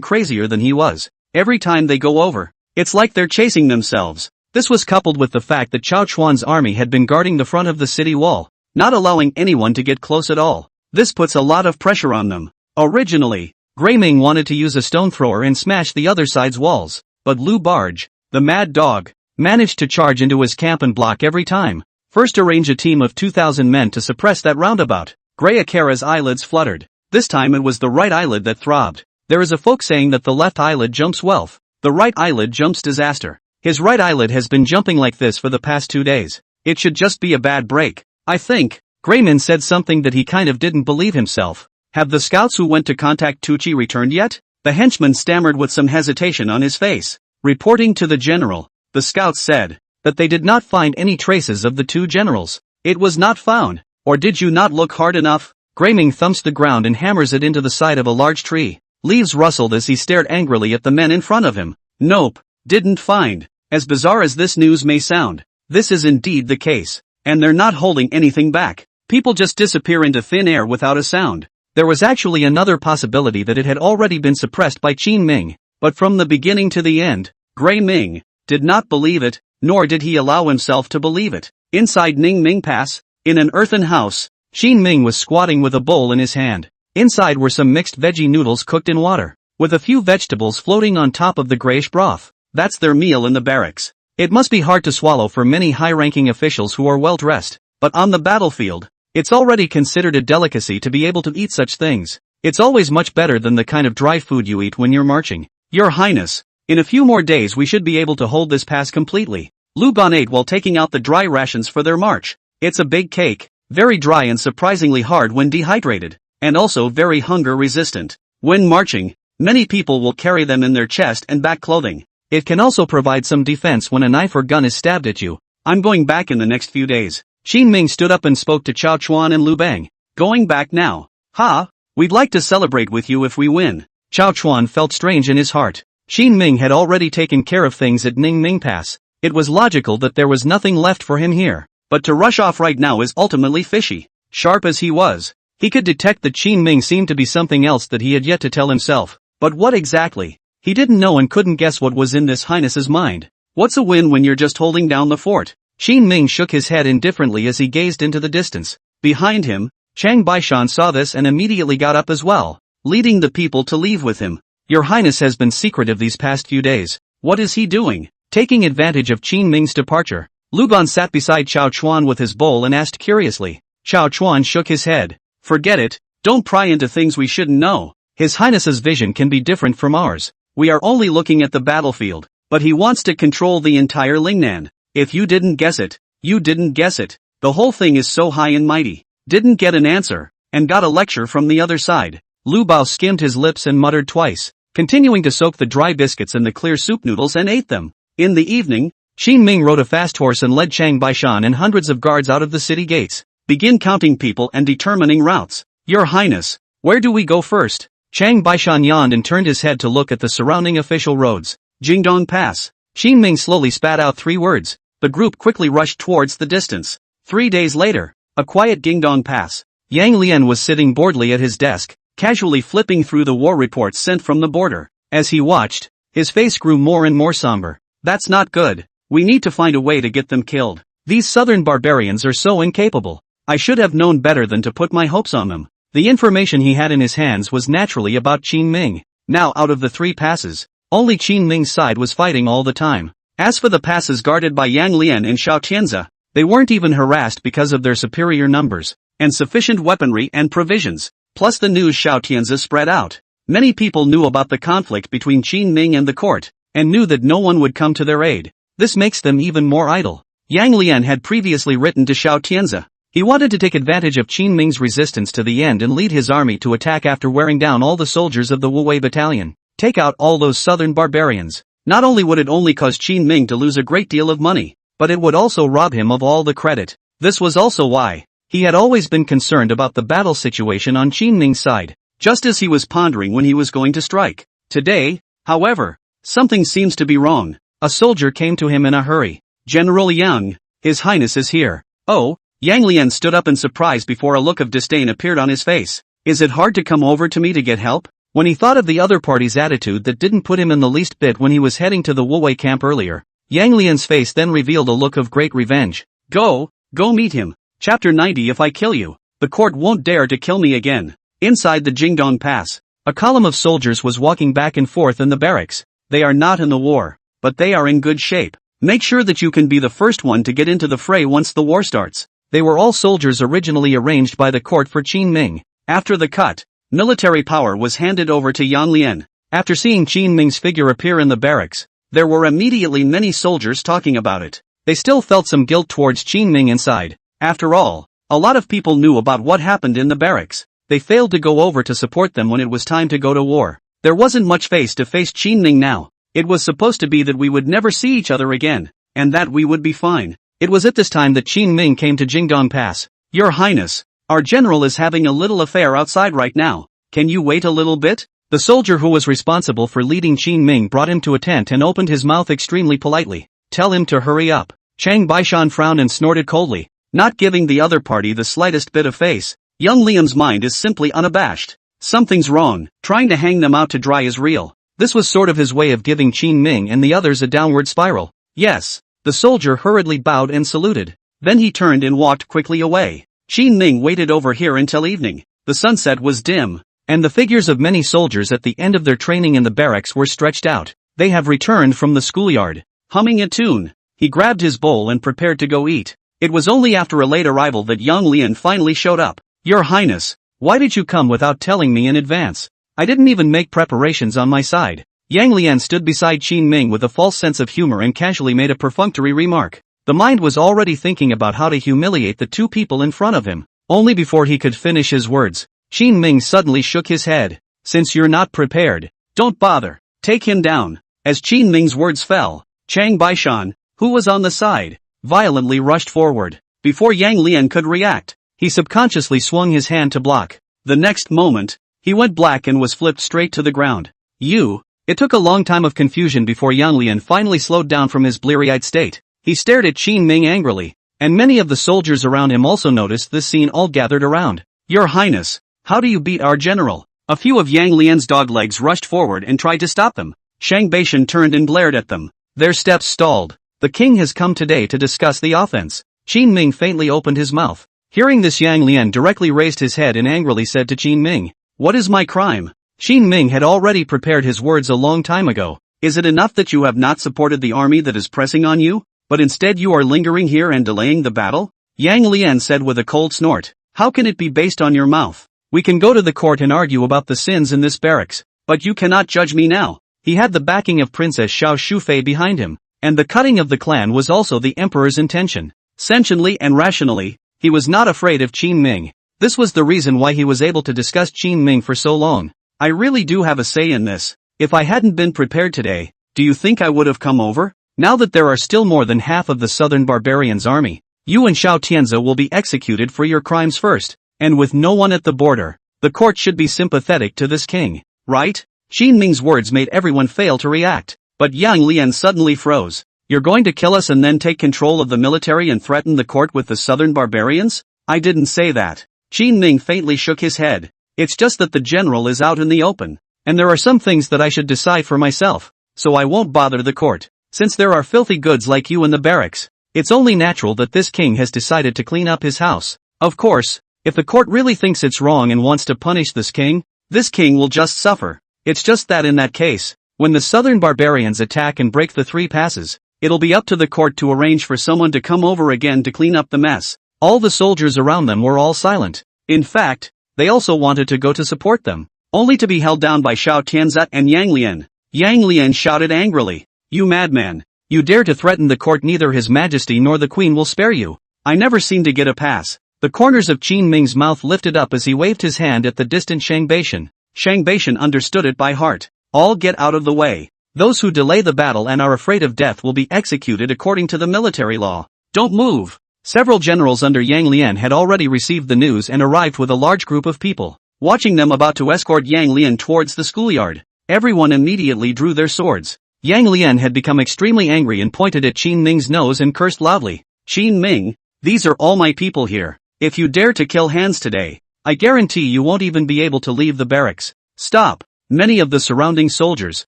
crazier than he was. Every time they go over, it's like they're chasing themselves. This was coupled with the fact that Chao Chuan's army had been guarding the front of the city wall, not allowing anyone to get close at all. This puts a lot of pressure on them. Originally, Grey Ming wanted to use a stone thrower and smash the other side's walls, but Lu Barge, the mad dog, managed to charge into his camp and block every time. First arrange a team of 2,000 men to suppress that roundabout. Grey Akira's eyelids fluttered. This time it was the right eyelid that throbbed. There is a folk saying that the left eyelid jumps wealth, the right eyelid jumps disaster. His right eyelid has been jumping like this for the past 2 days. It should just be a bad break. I think. Greyman said something that he kind of didn't believe himself. Have the scouts who went to contact Tucci returned yet? The henchman stammered with some hesitation on his face. Reporting to the general, the scouts said that they did not find any traces of the 2 generals. It was not found. Or did you not look hard enough? Greyming thumps the ground and hammers it into the side of a large tree. Leaves rustled as he stared angrily at the men in front of him. Nope, didn't find. As bizarre as this news may sound, this is indeed the case. And they're not holding anything back. People just disappear into thin air without a sound. There was actually another possibility that it had already been suppressed by Qin Ming. But from the beginning to the end, Grey Ming did not believe it, nor did he allow himself to believe it. Inside Ning Ming Pass, in an earthen house, Qin Ming was squatting with a bowl in his hand. Inside were some mixed veggie noodles cooked in water, with a few vegetables floating on top of the grayish broth. That's their meal in the barracks. It must be hard to swallow for many high-ranking officials who are well-dressed, but on the battlefield, it's already considered a delicacy to be able to eat such things. It's always much better than the kind of dry food you eat when you're marching. Your Highness, in a few more days we should be able to hold this pass completely. Lu Ban ate while taking out the dry rations for their march. It's a big cake, very dry and surprisingly hard when dehydrated, and also very hunger-resistant. When marching, many people will carry them in their chest and back clothing. It can also provide some defense when a knife or gun is stabbed at you. I'm going back in the next few days. Qin Ming stood up and spoke to Chao Chuan and Lu Bang. Going back now? Ha! We'd like to celebrate with you if we win. Chao Chuan felt strange in his heart. Qin Ming had already taken care of things at Ning Ming Pass. It was logical that there was nothing left for him here. But to rush off right now is ultimately fishy. Sharp as he was, he could detect that Qin Ming seemed to be something else that he had yet to tell himself. But what exactly? He didn't know and couldn't guess what was in this highness's mind. What's a win when you're just holding down the fort? Qin Ming shook his head indifferently as he gazed into the distance. Behind him, Chang Baishan saw this and immediately got up as well, leading the people to leave with him. Your Highness has been secretive these past few days. What is he doing? Taking advantage of Qin Ming's departure, Lu Ban sat beside Chao Chuan with his bowl and asked curiously. Chao Chuan shook his head. Forget it, don't pry into things we shouldn't know. His Highness's vision can be different from ours. We are only looking at the battlefield, but he wants to control the entire Lingnan. If you didn't guess it, you didn't guess it. The whole thing is so high and mighty. Didn't get an answer, and got a lecture from the other side. Lu Bao skimmed his lips and muttered twice, continuing to soak the dry biscuits in the clear soup noodles and ate them. In the evening, Qin Ming rode a fast horse and led Chang Baishan and hundreds of guards out of the city gates. Begin counting people and determining routes. Your Highness, where do we go first? Chang Baishan yawned and turned his head to look at the surrounding official roads. Jingdong Pass. Qin Ming slowly spat out 3 words. The group quickly rushed towards the distance. 3 days later, a quiet Gingdong pass. Yang Lian was sitting boredly at his desk, casually flipping through the war reports sent from the border. As he watched, his face grew more and more somber. That's not good. We need to find a way to get them killed. These southern barbarians are so incapable. I should have known better than to put my hopes on them. The information he had in his hands was naturally about Qin Ming. Now out of the 3 passes, only Qin Ming's side was fighting all the time. As for the passes guarded by Yang Lian and Xiao Tianze, they weren't even harassed because of their superior numbers, and sufficient weaponry and provisions. Plus the news Xiao Tianze spread out. Many people knew about the conflict between Qin Ming and the court, and knew that no one would come to their aid. This makes them even more idle. Yang Lian had previously written to Xiao Tianze. He wanted to take advantage of Qin Ming's resistance to the end and lead his army to attack after wearing down all the soldiers of the Wuwei battalion. Take out all those southern barbarians. Not only would it only cause Qin Ming to lose a great deal of money, but it would also rob him of all the credit. This was also why he had always been concerned about the battle situation on Qin Ming's side, just as he was pondering when he was going to strike. Today, however, something seems to be wrong. A soldier came to him in a hurry. General Yang, His Highness is here. Oh, Yang Lian stood up in surprise before a look of disdain appeared on his face. Is it hard to come over to me to get help? When he thought of the other party's attitude that didn't put him in the least bit when he was heading to the Wuwei camp earlier, Yang Lian's face then revealed a look of great revenge. Go meet him. Chapter 90. If I kill you, the court won't dare to kill me again. Inside the Jingdong Pass, a column of soldiers was walking back and forth in the barracks. They are not in the war, but they are in good shape. Make sure that you can be the first one to get into the fray once the war starts. They were all soldiers originally arranged by the court for Qin Ming. After the cut, military power was handed over to Yang Lian. After seeing Qin Ming's figure appear in the barracks, there were immediately many soldiers talking about it. They still felt some guilt towards Qin Ming inside. After all, a lot of people knew about what happened in the barracks. They failed to go over to support them when it was time to go to war. There wasn't much face-to-face Qin Ming now. It was supposed to be that we would never see each other again, and that we would be fine. It was at this time that Qin Ming came to Jingdong Pass. Your Highness, our general is having a little affair outside right now. Can you wait a little bit? The soldier who was responsible for leading Qin Ming brought him to a tent and opened his mouth extremely politely. Tell him to hurry up. Chang Baishan frowned and snorted coldly, not giving the other party the slightest bit of face. Young Liam's mind is simply unabashed. Something's wrong. Trying to hang them out to dry is real. This was sort of his way of giving Qin Ming and the others a downward spiral. Yes. The soldier hurriedly bowed and saluted. Then he turned and walked quickly away. Qin Ming waited over here until evening. The sunset was dim, and the figures of many soldiers at the end of their training in the barracks were stretched out. They have returned from the schoolyard. Humming a tune, he grabbed his bowl and prepared to go eat. It was only after a late arrival that Yang Lian finally showed up. Your Highness, why did you come without telling me in advance? I didn't even make preparations on my side. Yang Lian stood beside Qin Ming with a false sense of humor and casually made a perfunctory remark. The mind was already thinking about how to humiliate the 2 people in front of him. Only before he could finish his words, Qin Ming suddenly shook his head. Since you're not prepared, don't bother. Take him down. As Qin Ming's words fell, Chang Baishan, who was on the side, violently rushed forward. Before Yang Lian could react, he subconsciously swung his hand to block. The next moment, he went black and was flipped straight to the ground. It took a long time of confusion before Yang Lian finally slowed down from his bleary-eyed state. He stared at Qin Ming angrily, and many of the soldiers around him also noticed this scene. All gathered around. Your Highness, how do you beat our general? A few of Yang Lian's doglegs rushed forward and tried to stop them. Shang Baishan turned and glared at them. Their steps stalled. The king has come today to discuss the offense. Qin Ming faintly opened his mouth. Hearing this, Yang Lian directly raised his head and angrily said to Qin Ming, what is my crime? Qin Ming had already prepared his words a long time ago. Is it enough that you have not supported the army that is pressing on you, but instead you are lingering here and delaying the battle? Yang Lian said with a cold snort. How can it be based on your mouth? We can go to the court and argue about the sins in this barracks, but you cannot judge me now. He had the backing of Princess Xiao Shufei behind him, and the cutting of the clan was also the emperor's intention. Sentiently and rationally, he was not afraid of Qin Ming. This was the reason why he was able to discuss Qin Ming for so long. I really do have a say in this. If I hadn't been prepared today, do you think I would have come over? Now that there are still more than half of the southern barbarians' army, you and Xiao Tianze will be executed for your crimes first, and with no one at the border, the court should be sympathetic to this king, right? Qin Ming's words made everyone fail to react. But Yang Lian suddenly froze. You're going to kill us and then take control of the military and threaten the court with the southern barbarians? I didn't say that. Qin Ming faintly shook his head. It's just that the general is out in the open. And there are some things that I should decide for myself. So I won't bother the court. Since there are filthy goods like you in the barracks, it's only natural that this king has decided to clean up his house. Of course, if the court really thinks it's wrong and wants to punish this king will just suffer. It's just that in that case, when the southern barbarians attack and break the 3 passes, it'll be up to the court to arrange for someone to come over again to clean up the mess. All the soldiers around them were all silent. In fact, they also wanted to go to support them, only to be held down by Xiao Tianzi and Yang Lian. Yang Lian shouted angrily, "You madman! You dare to threaten the court! Neither His Majesty nor the Queen will spare you. I never seem to get a pass." The corners of Qin Ming's mouth lifted up as he waved his hand at the distant Shang Beishan. Shang Beishan understood it by heart. All get out of the way. Those who delay the battle and are afraid of death will be executed according to the military law. Don't move. Several generals under Yang Lian had already received the news and arrived with a large group of people, watching them about to escort Yang Lian towards the schoolyard. Everyone immediately drew their swords. Yang Lian had become extremely angry and pointed at Qin Ming's nose and cursed loudly. "Qin Ming, these are all my people here. If you dare to kill hands today, I guarantee you won't even be able to leave the barracks." "Stop!" Many of the surrounding soldiers,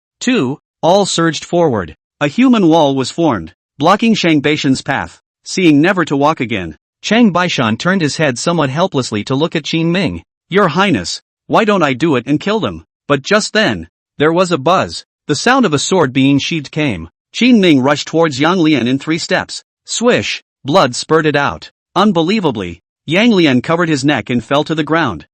too, all surged forward. A human wall was formed, blocking Shang Beishan's path. Seeing never to walk again, Shang Beishan turned his head somewhat helplessly to look at Qin Ming. "Your Highness, why don't I do it and kill them?" But just then, there was a buzz. The sound of a sword being sheathed came. Qin Ming rushed towards Yang Lian in 3 steps. Swish! Blood spurted out. Unbelievably, Yang Lian covered his neck and fell to the ground.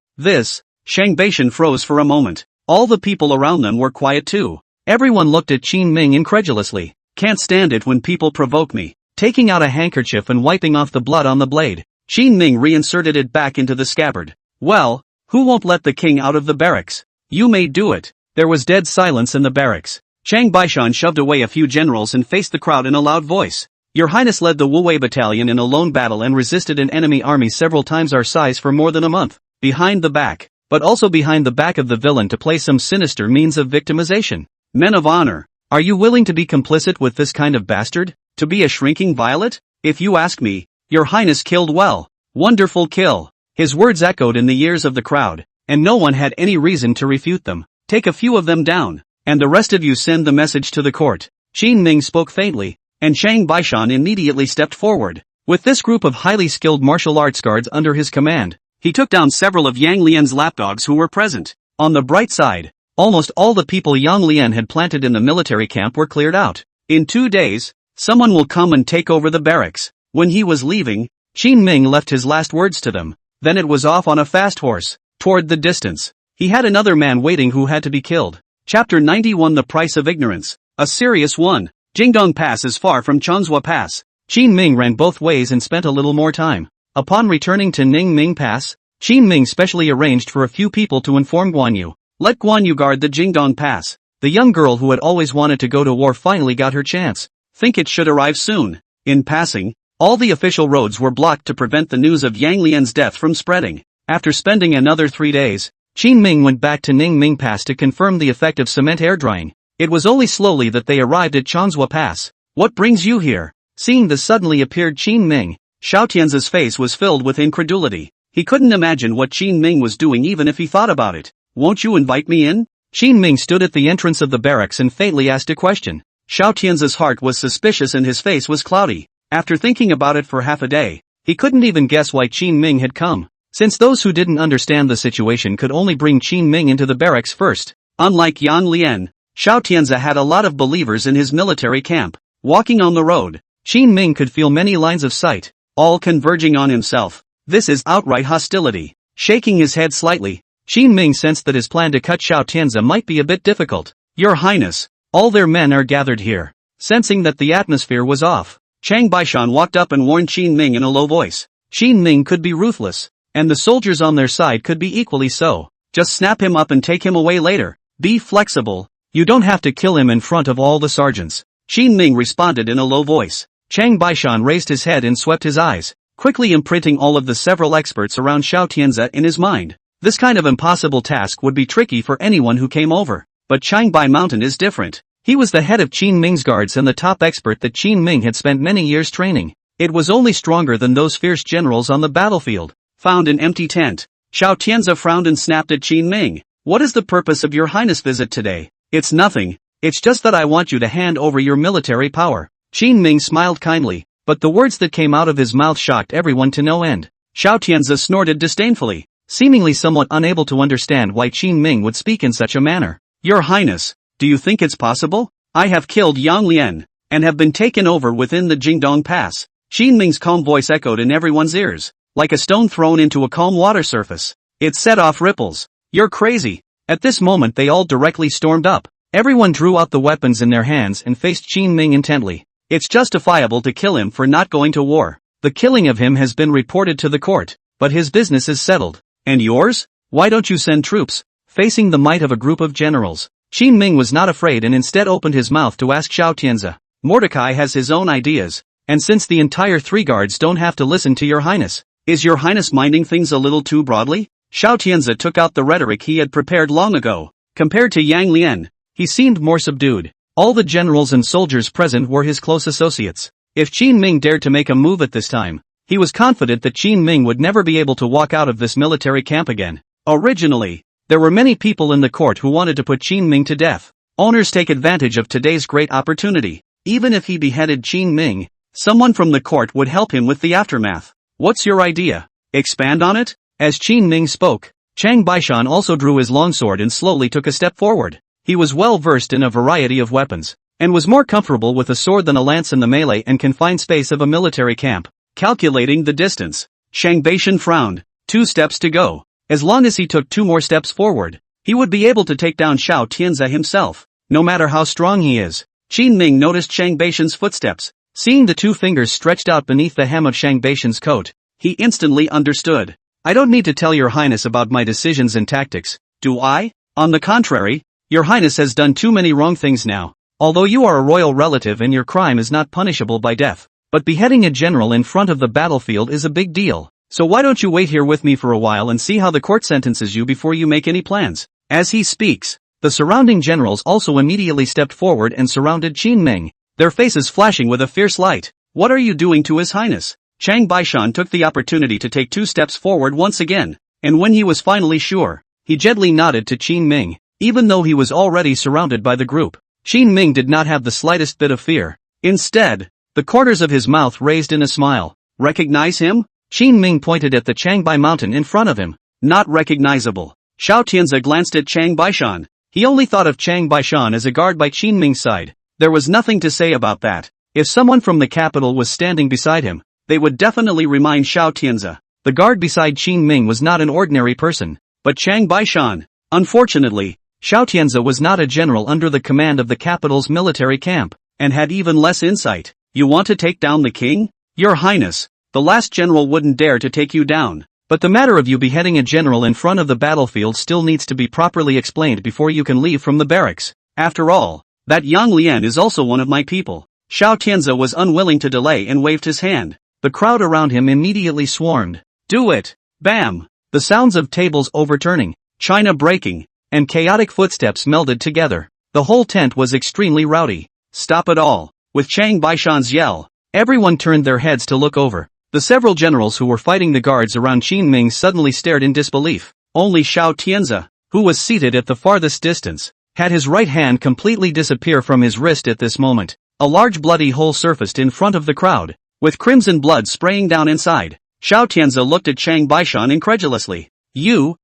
Shang Beishan froze for a moment. All the people around them were quiet too. Everyone looked at Qin Ming incredulously. "Can't stand it when people provoke me." Taking out a handkerchief and wiping off the blood on the blade, Qin Ming reinserted it back into the scabbard. "Well, who won't let the king out of the barracks? You may do it." There was dead silence in the barracks. Shang Beishan shoved away a few generals and faced the crowd in a loud voice. "Your Highness led the Wu Wei battalion in a lone battle and resisted an enemy army several times our size for more than a month. Behind the back, but also behind the back of the villain to play some sinister means of victimization. Men of honor, are you willing to be complicit with this kind of bastard? To be a shrinking violet? If you ask me, your Highness killed well. Wonderful kill." His words echoed in the ears of the crowd, and no one had any reason to refute them. "Take a few of them down, and the rest of you send the message to the court." Qin Ming spoke faintly, and Shang Beishan immediately stepped forward. With this group of highly skilled martial arts guards under his command, he took down several of Yang Lian's lapdogs who were present. On the bright side, almost all the people Yang Lian had planted in the military camp were cleared out. In 2 days, someone will come and take over the barracks. When he was leaving, Qin Ming left his last words to them. Then it was off on a fast horse, toward the distance. He had another man waiting who had to be killed. Chapter 91 The Price of Ignorance. A serious one. Jingdong Pass is far from Changzhou Pass. Qin Ming ran both ways and spent a little more time. Upon returning to Ningming Pass, Qin Ming specially arranged for a few people to inform Guan Yu. Let Guan Yu guard the Jingdong Pass. The young girl who had always wanted to go to war finally got her chance. Think it should arrive soon. In passing, all the official roads were blocked to prevent the news of Yang Lian's death from spreading. After spending another 3 days, Qin Ming went back to Ningming Pass to confirm the effect of cement air drying. It was only slowly that they arrived at Changzhou Pass. "What brings you here?" Seeing the suddenly appeared Qin Ming, Xiao Tianzi's face was filled with incredulity. He couldn't imagine what Qin Ming was doing even if he thought about it. "Won't you invite me in?" Qin Ming stood at the entrance of the barracks and faintly asked a question. Xiao Tianzi's heart was suspicious and his face was cloudy. After thinking about it for half a day, he couldn't even guess why Qin Ming had come. Since those who didn't understand the situation could only bring Qin Ming into the barracks first. Unlike Yang Lian, Xiao Tianzi had a lot of believers in his military camp. Walking on the road, Qin Ming could feel many lines of sight, all converging on himself. This is outright hostility. Shaking his head slightly, Qin Ming sensed that his plan to cut Xiao Tianzi might be a bit difficult. "Your Highness, all their men are gathered here." Sensing that the atmosphere was off, Shang Beishan walked up and warned Qin Ming in a low voice. Qin Ming could be ruthless, and the soldiers on their side could be equally so. Just snap him up and take him away later. Be flexible. You don't have to kill him in front of all the sergeants. Qin Ming responded in a low voice. Shang Beishan raised his head and swept his eyes, quickly imprinting all of the several experts around Xiao Tianzi in his mind. This kind of impossible task would be tricky for anyone who came over. But Changbai Mountain is different. He was the head of Qin Ming's guards and the top expert that Qin Ming had spent many years training. It was only stronger than those fierce generals on the battlefield. Found an empty tent. Xiao Tianze frowned and snapped at Qin Ming. What is the purpose of your highness visit today? It's nothing. It's just that I want you to hand over your military power. Qin Ming smiled kindly, but the words that came out of his mouth shocked everyone to no end. Xiao Tianze snorted disdainfully, seemingly somewhat unable to understand why Qin Ming would speak in such a manner. Your highness, do you think it's possible? I have killed Yang Lian, and have been taken over within the Jingdong Pass. Qin Ming's calm voice echoed in everyone's ears, like a stone thrown into a calm water surface. It set off ripples. You're crazy. At this moment they all directly stormed up. Everyone drew out the weapons in their hands and faced Qin Ming intently. It's justifiable to kill him for not going to war. The killing of him has been reported to the court, but his business is settled. And yours? Why don't you send troops? Facing the might of a group of generals, Qin Ming was not afraid and instead opened his mouth to ask Xiao Tianze. Mordecai has his own ideas, and since the entire 3 guards don't have to listen to your highness, is your highness minding things a little too broadly? Xiao Tianze took out the rhetoric he had prepared long ago. Compared to Yang Lian, he seemed more subdued. All the generals and soldiers present were his close associates. If Qin Ming dared to make a move at this time, he was confident that Qin Ming would never be able to walk out of this military camp again. Originally, there were many people in the court who wanted to put Qin Ming to death. Owners take advantage of today's great opportunity. Even if he beheaded Qin Ming, someone from the court would help him with the aftermath. What's your idea? Expand on it? As Qin Ming spoke, Chang Baishan also drew his longsword and slowly took a step forward. He was well versed in a variety of weapons, and was more comfortable with a sword than a lance in the melee and confined space of a military camp. Calculating the distance, Chang Baishan frowned. 2 steps to go. As long as he took 2 more steps forward, he would be able to take down Xiao Tianze himself, no matter how strong he is. Qin Ming noticed Chang Baishan's footsteps. Seeing the 2 fingers stretched out beneath the hem of Chang Baishan's coat, he instantly understood. I don't need to tell your highness about my decisions and tactics, do I? On the contrary, your highness has done too many wrong things now. Although you are a royal relative and your crime is not punishable by death, but beheading a general in front of the battlefield is a big deal. So why don't you wait here with me for a while and see how the court sentences you before you make any plans? As he speaks, the surrounding generals also immediately stepped forward and surrounded Qin Ming, their faces flashing with a fierce light. What are you doing to his highness? Chang Baishan took the opportunity to take 2 steps forward once again, and when he was finally sure, he gently nodded to Qin Ming, even though he was already surrounded by the group. Qin Ming did not have the slightest bit of fear. Instead, the corners of his mouth raised in a smile. Recognize him? Qin Ming pointed at the Changbai mountain in front of him. Not recognizable. Xiao Tianze glanced at Chang Baishan. He only thought of Chang Baishan as a guard by Qin Ming's side. There was nothing to say about that. If someone from the capital was standing beside him, they would definitely remind Xiao Tianze. The guard beside Qin Ming was not an ordinary person, but Chang Baishan. Unfortunately, Xiao Tianze was not a general under the command of the capital's military camp, and had even less insight. You want to take down the king? Your highness, the last general wouldn't dare to take you down. But the matter of you beheading a general in front of the battlefield still needs to be properly explained before you can leave from the barracks. After all, that Yang Lian is also one of my people. Xiao Tianze was unwilling to delay and waved his hand. The crowd around him immediately swarmed. Do it! Bam! The sounds of tables overturning, china breaking, and chaotic footsteps melded together. The whole tent was extremely rowdy. Stop it all! With Chang Baishan's yell, everyone turned their heads to look over. The several generals who were fighting the guards around Qin Ming suddenly stared in disbelief. Only Xiao Tianze, who was seated at the farthest distance, had his right hand completely disappear from his wrist at this moment. A large bloody hole surfaced in front of the crowd, with crimson blood spraying down inside. Xiao Tianze looked at Chang Baishan incredulously. You,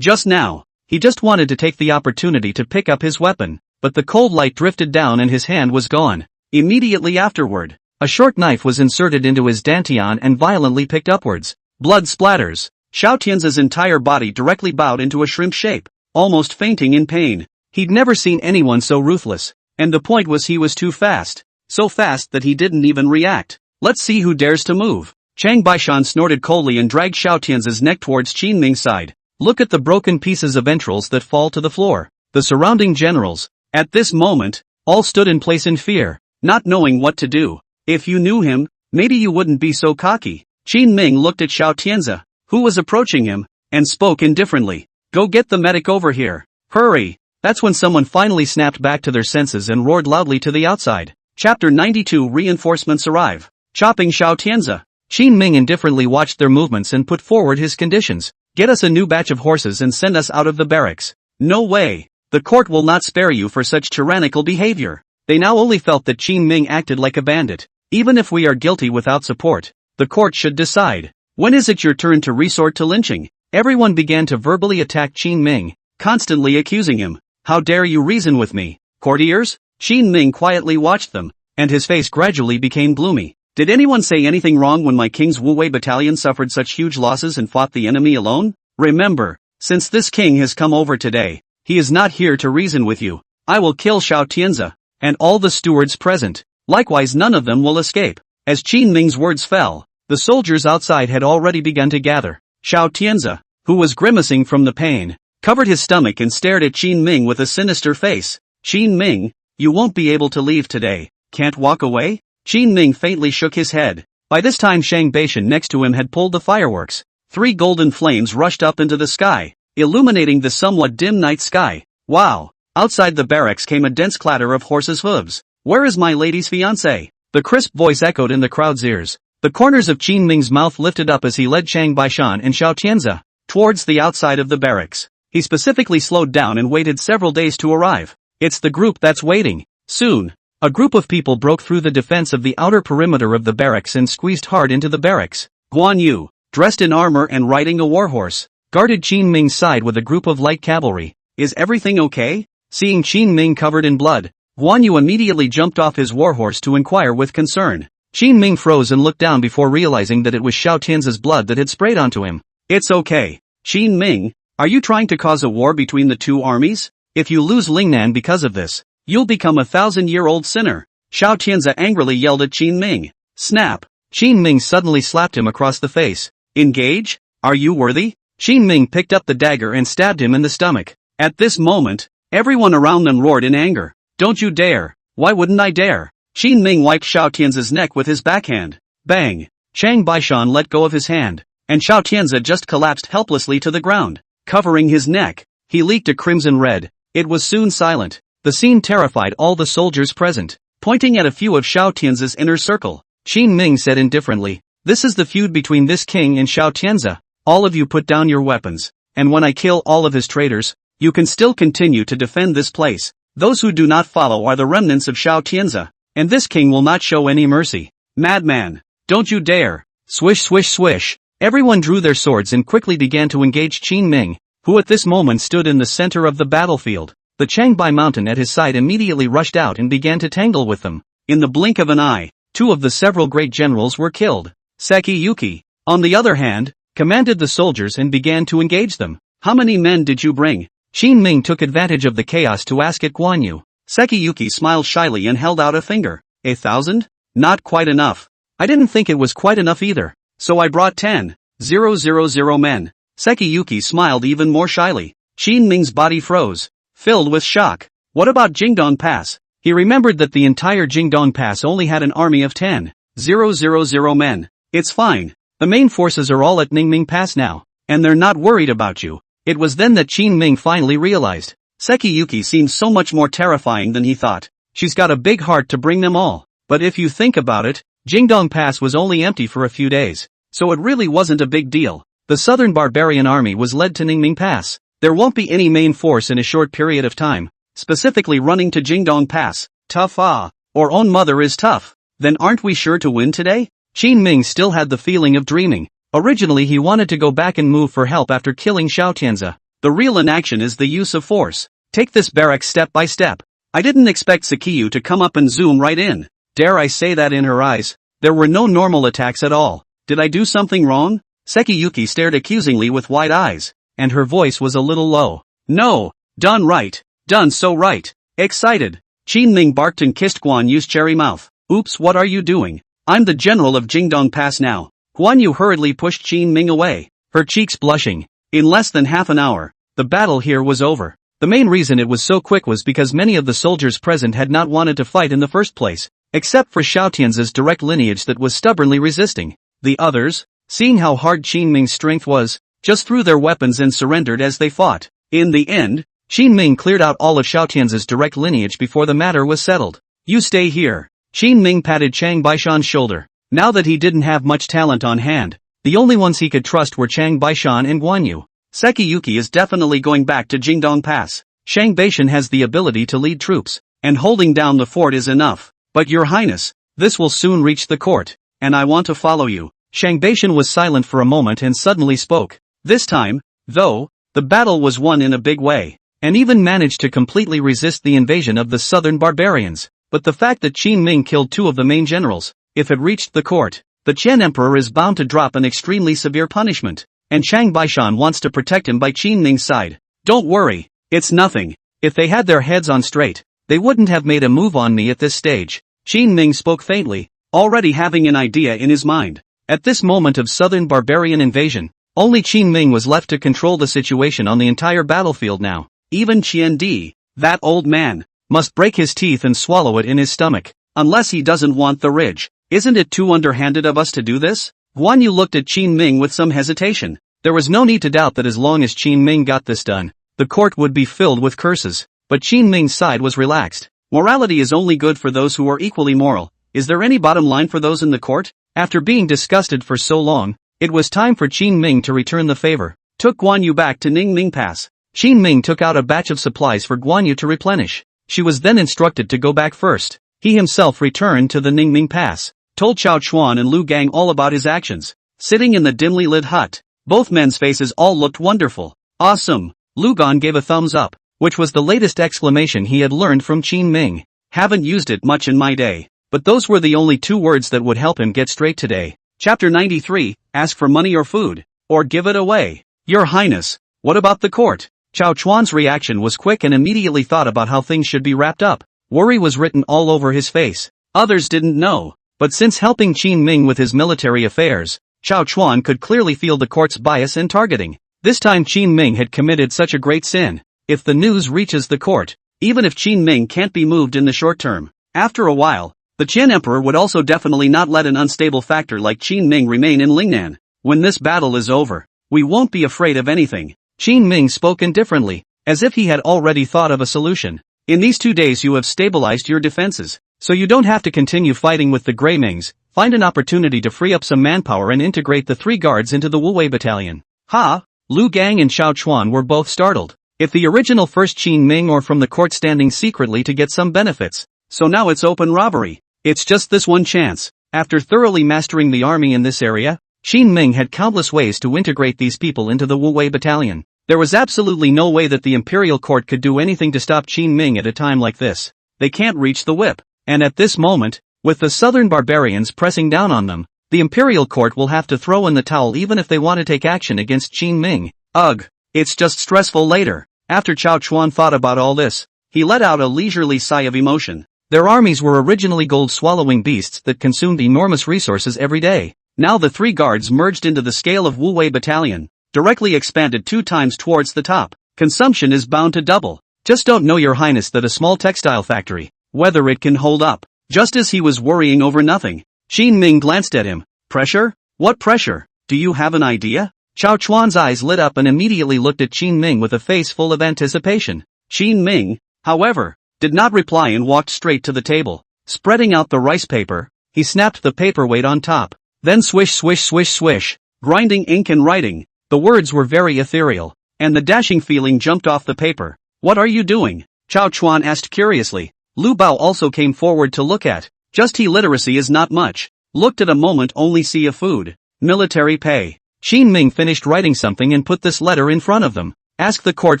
just now. He just wanted to take the opportunity to pick up his weapon, but the cold light drifted down and his hand was gone. Immediately afterward, a short knife was inserted into his dantian and violently picked upwards. Blood splatters. Xiao Tianze's entire body directly bowed into a shrimp shape, almost fainting in pain. He'd never seen anyone so ruthless, and the point was he was too fast. So fast that he didn't even react. Let's see who dares to move. Chang Baishan snorted coldly and dragged Xiao Tianze's neck towards Qin Ming's side. Look at the broken pieces of entrails that fall to the floor. The surrounding generals, at this moment, all stood in place in fear, not knowing what to do. If you knew him, maybe you wouldn't be so cocky. Qin Ming looked at Xiao Tianze, who was approaching him, and spoke indifferently. Go get the medic over here. Hurry! That's when someone finally snapped back to their senses and roared loudly to the outside. Chapter 92 Reinforcements arrive. Chopping Xiao Tianzi. Qin Ming indifferently watched their movements and put forward his conditions. Get us a new batch of horses and send us out of the barracks. No way. The court will not spare you for such tyrannical behavior. They now only felt that Qin Ming acted like a bandit. Even if we are guilty without support, the court should decide. When is it your turn to resort to lynching? Everyone began to verbally attack Qin Ming, constantly accusing him. How dare you reason with me, courtiers? Qin Ming quietly watched them, and his face gradually became gloomy. Did anyone say anything wrong when my king's Wu Wei battalion suffered such huge losses and fought the enemy alone? Remember, since this king has come over today, he is not here to reason with you. I will kill Xiao Tianzi, and all the stewards present. Likewise none of them will escape. As Qin Ming's words fell, the soldiers outside had already begun to gather. Xiao Tianzi, who was grimacing from the pain, covered his stomach and stared at Qin Ming with a sinister face. Qin Ming, you won't be able to leave today. Can't walk away? Qin Ming faintly shook his head. By this time Shang Beishan next to him had pulled the fireworks. 3 golden flames rushed up into the sky, illuminating the somewhat dim night sky. Wow! Outside the barracks came a dense clatter of horses' hooves. Where is my lady's fiancé? The crisp voice echoed in the crowd's ears. The corners of Qin Ming's mouth lifted up as he led Shang Beishan and Xiao Tianzi towards the outside of the barracks. He specifically slowed down and waited several days to arrive. It's the group that's waiting. Soon, a group of people broke through the defense of the outer perimeter of the barracks and squeezed hard into the barracks. Guan Yu, dressed in armor and riding a warhorse, guarded Qin Ming's side with a group of light cavalry. Is everything okay? Seeing Qin Ming covered in blood, Guan Yu immediately jumped off his warhorse to inquire with concern. Qin Ming froze and looked down before realizing that it was Xiao Tianzi's blood that had sprayed onto him. It's okay. Qin Ming, are you trying to cause a war between the two armies? If you lose Lingnan because of this, you'll become a 1,000-year-old sinner. Xiao Tianzi angrily yelled at Qin Ming. Snap! Qin Ming suddenly slapped him across the face. Engage? Are you worthy? Qin Ming picked up the dagger and stabbed him in the stomach. At this moment, everyone around them roared in anger. Don't you dare! Why wouldn't I dare? Qin Ming wiped Xiao Tianzi's neck with his backhand. Bang! Shang Beishan let go of his hand, and Xiao Tianzi just collapsed helplessly to the ground. Covering his neck, he leaked a crimson red. It was soon silent. The scene terrified all the soldiers present. Pointing at a few of Xiao Tianzi's inner circle, Qin Ming said indifferently, "This is the feud between this king and Xiao Tianzi. All of you put down your weapons, and when I kill all of his traitors, you can still continue to defend this place. Those who do not follow are the remnants of Xiao Tianzi, and this king will not show any mercy. Madman, don't you dare!" Swish swish swish. Everyone drew their swords and quickly began to engage Qin Ming, who at this moment stood in the center of the battlefield. The Changbai mountain at his side immediately rushed out and began to tangle with them. In the blink of an eye, 2 of the several great generals were killed. Seki Yuki, on the other hand, commanded the soldiers and began to engage them. How many men did you bring? Qin Ming took advantage of the chaos to ask at Guan Yu. Seki Yuki smiled shyly and held out a finger. 1,000? Not quite enough. I didn't think it was quite enough either. So I brought 10,000 men. Seki Yuki smiled even more shyly. Qin Ming's body froze, filled with shock. What about Jingdong Pass? He remembered that the entire Jingdong Pass only had an army of 10,000 men. It's fine. The main forces are all at Ningming Pass now, and they're not worried about you. It was then that Qin Ming finally realized. Seki Yuki seems so much more terrifying than he thought. She's got a big heart to bring them all. But if you think about it, Jingdong Pass was only empty for a few days, so it really wasn't a big deal. The southern barbarian army was led to Ningming Pass. There won't be any main force in a short period of time, specifically running to Jingdong Pass. Tough or own mother is tough. Then aren't we sure to win today? Qin Ming still had the feeling of dreaming. Originally he wanted to go back and move for help after killing Xiao Tianzi. The real inaction is the use of force. Take this barrack step by step. I didn't expect Sakiyu to come up and zoom right in. Dare I say that in her eyes, there were no normal attacks at all. Did I do something wrong? Seki Yuki stared accusingly with wide eyes, and her voice was a little low. No, done right, done so right. Excited. Qin Ming barked and kissed Guan Yu's cherry mouth. Oops, what are you doing? I'm the general of Jingdong Pass now. Guan Yu hurriedly pushed Qin Ming away, her cheeks blushing. In less than half an hour, the battle here was over. The main reason it was so quick was because many of the soldiers present had not wanted to fight in the first place, except for Xiao Tianzi's direct lineage that was stubbornly resisting. The others, seeing how hard Qin Ming's strength was, just threw their weapons and surrendered as they fought. In the end, Qin Ming cleared out all of Xiaotian's direct lineage before the matter was settled. You stay here. Qin Ming patted Chang Baishan's shoulder. Now that he didn't have much talent on hand, the only ones he could trust were Chang Baishan and Guan Yu. Sekiyuki is definitely going back to Jingdong Pass. Chang Baishan has the ability to lead troops, and holding down the fort is enough. But your highness, this will soon reach the court, and I want to follow you. Chang Baishan was silent for a moment and suddenly spoke. This time, though, the battle was won in a big way, and even managed to completely resist the invasion of the southern barbarians. But the fact that Qin Ming killed two of the main generals, if it reached the court, the Qian Emperor is bound to drop an extremely severe punishment, and Chang Baishan wants to protect him by Qin Ming's side. Don't worry, it's nothing. If they had their heads on straight, they wouldn't have made a move on me at this stage. Qin Ming spoke faintly, already having an idea in his mind. At this moment of southern barbarian invasion, only Qin Ming was left to control the situation on the entire battlefield now. Even Qian Di, that old man, must break his teeth and swallow it in his stomach, unless he doesn't want the ridge. Isn't it too underhanded of us to do this? Guan Yu looked at Qin Ming with some hesitation. There was no need to doubt that as long as Qin Ming got this done, the court would be filled with curses. But Qin Ming's side was relaxed. Morality is only good for those who are equally moral. Is there any bottom line for those in the court? After being disgusted for so long, it was time for Qin Ming to return the favor. Took Guan Yu back to Ningming Pass. Qin Ming took out a batch of supplies for Guan Yu to replenish. She was then instructed to go back first. He himself returned to the Ningming Pass, told Chao Chuan and Lu Gang all about his actions. Sitting in the dimly lit hut, both men's faces all looked wonderful. Awesome. Lu Gan gave a thumbs up, which was the latest exclamation he had learned from Qin Ming. Haven't used it much in my day, but those were the only two words that would help him get straight today. Chapter 93, ask for money or food, or give it away. Your Highness, what about the court? Chao Chuan's reaction was quick and immediately thought about how things should be wrapped up. Worry was written all over his face. Others didn't know, but since helping Qin Ming with his military affairs, Chao Chuan could clearly feel the court's bias and targeting. This time Qin Ming had committed such a great sin. If the news reaches the court, even if Qin Ming can't be moved in the short term, after a while, the Qian Emperor would also definitely not let an unstable factor like Qin Ming remain in Lingnan. When this battle is over, we won't be afraid of anything. Qin Ming spoke indifferently, as if he had already thought of a solution. In these 2 days you have stabilized your defenses, so you don't have to continue fighting with the Grey Mings. Find an opportunity to free up some manpower and integrate the 3 guards into the Wuwei battalion. Ha! Lu Gang and Xiao Chuan were both startled. If the original first Qin Ming or from the court standing secretly to get some benefits, so now it's open robbery. It's just this one chance. After thoroughly mastering the army in this area, Qin Ming had countless ways to integrate these people into the Wuwei battalion. There was absolutely no way that the imperial court could do anything to stop Qin Ming at a time like this. They can't reach the whip. And at this moment, with the southern barbarians pressing down on them, the imperial court will have to throw in the towel even if they want to take action against Qin Ming. Ugh, it's just stressful later. After Chao Chuan thought about all this, he let out a leisurely sigh of emotion. Their armies were originally gold-swallowing beasts that consumed enormous resources every day. Now the 3 guards merged into the scale of Wuwei battalion, directly expanded 2 times towards the top. Consumption is bound to double. Just don't know, Your Highness, that a small textile factory, whether it can hold up. Just as he was worrying over nothing, Qin Ming glanced at him. Pressure? What pressure? Do you have an idea? Chao Chuan's eyes lit up and immediately looked at Qin Ming with a face full of anticipation. Qin Ming, however, did not reply and walked straight to the table. Spreading out the rice paper, he snapped the paperweight on top. Then swish swish swish swish, grinding ink and writing. The words were very ethereal, and the dashing feeling jumped off the paper. What are you doing? Chao Chuan asked curiously. Lu Bao also came forward to look at. Just he literacy is not much. Looked at a moment only see a food. Military pay. Qin Ming finished writing something and put this letter in front of them. Ask the court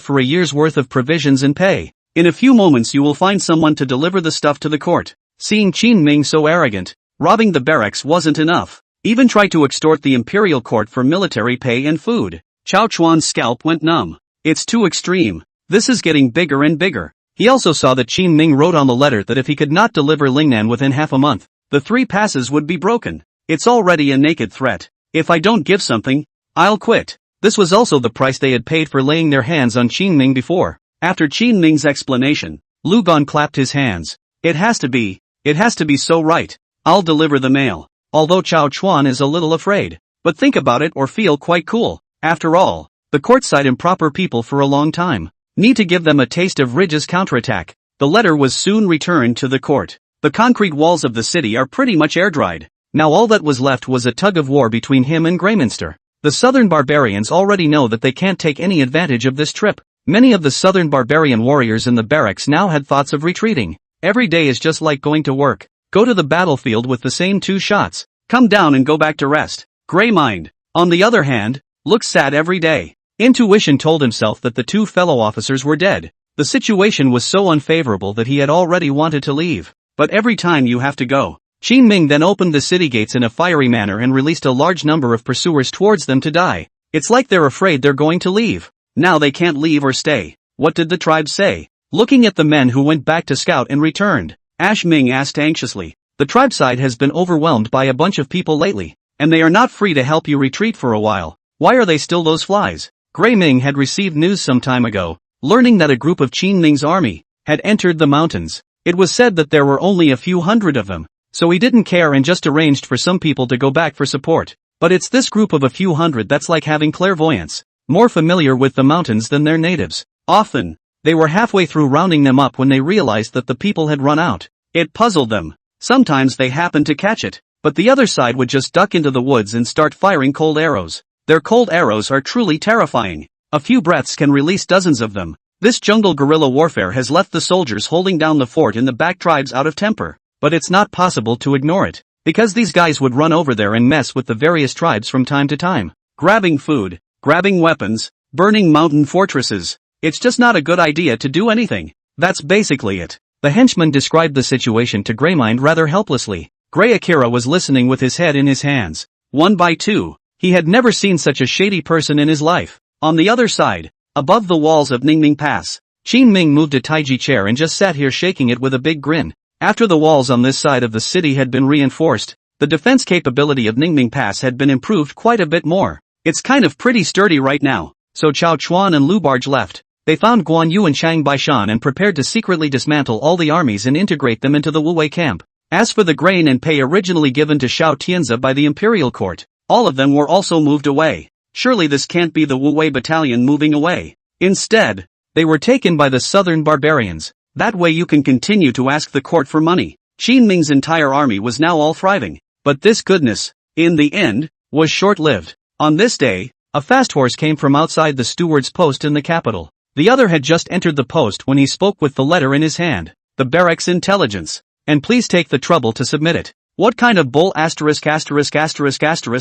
for a year's worth of provisions and pay. In a few moments you will find someone to deliver the stuff to the court. Seeing Qin Ming so arrogant, robbing the barracks wasn't enough. Even try to extort the imperial court for military pay and food. Chao Chuan's scalp went numb. It's too extreme. This is getting bigger and bigger. He also saw that Qin Ming wrote on the letter that if he could not deliver Lingnan within half a month, the 3 passes would be broken. It's already a naked threat. If I don't give something, I'll quit. This was also the price they had paid for laying their hands on Qin Ming before. After Qin Ming's explanation, Lu Gan clapped his hands. It has to be so right. I'll deliver the mail. Although Chao Chuan is a little afraid. But think about it or feel quite cool. After all, the court side improper people for a long time. Need to give them a taste of Ridge's counterattack. The letter was soon returned to the court. The concrete walls of the city are pretty much air-dried. Now all that was left was a tug-of-war between him and Greyminster. The southern barbarians already know that they can't take any advantage of this trip. Many of the southern barbarian warriors in the barracks now had thoughts of retreating. Every day is just like going to work. Go to the battlefield with the same 2 shots. Come down and go back to rest. Greymind, on the other hand, looks sad every day. Intuition told himself that the 2 fellow officers were dead. The situation was so unfavorable that he had already wanted to leave. But every time you have to go. Qin Ming then opened the city gates in a fiery manner and released a large number of pursuers towards them to die. It's like they're afraid they're going to leave. Now they can't leave or stay. What did the tribe say? Looking at the men who went back to scout and returned, Ash Ming asked anxiously. The tribe side has been overwhelmed by a bunch of people lately, and they are not free to help you retreat for a while. Why are they still those flies? Grey Ming had received news some time ago, learning that a group of Qin Ming's army had entered the mountains. It was said that there were only a few hundred of them, so he didn't care and just arranged for some people to go back for support. But it's this group of a few hundred that's like having clairvoyance, more familiar with the mountains than their natives. Often, they were halfway through rounding them up when they realized that the people had run out. It puzzled them. Sometimes they happened to catch it, but the other side would just duck into the woods and start firing cold arrows. Their cold arrows are truly terrifying. A few breaths can release dozens of them. This jungle guerrilla warfare has left the soldiers holding down the fort in the back tribes out of temper. But it's not possible to ignore it, because these guys would run over there and mess with the various tribes from time to time. Grabbing food, grabbing weapons, burning mountain fortresses. It's just not a good idea to do anything. That's basically it. The henchman described the situation to Greymind rather helplessly. Grey Akira was listening with his head in his hands. 1 by 2. He had never seen such a shady person in his life. On the other side, above the walls of Ningming Pass, Qin Ming moved a Taiji chair and just sat here shaking it with a big grin. After the walls on this side of the city had been reinforced, the defense capability of Ningming Pass had been improved quite a bit more. It's kind of pretty sturdy right now. So Chao Chuan and Lu Barge left. They found Guan Yu and Shang Baishan and prepared to secretly dismantle all the armies and integrate them into the Wu Wei camp. As for the grain and pay originally given to Shao Tianzi by the imperial court, all of them were also moved away. Surely this can't be the Wu Wei battalion moving away. Instead, they were taken by the southern barbarians. That way you can continue to ask the court for money. Qin Ming's entire army was now all thriving. But this goodness, in the end, was short-lived. On this day, a fast horse came from outside the steward's post in the capital. The other had just entered the post when he spoke with the letter in his hand. The barracks intelligence. And please take the trouble to submit it. What kind of bull ******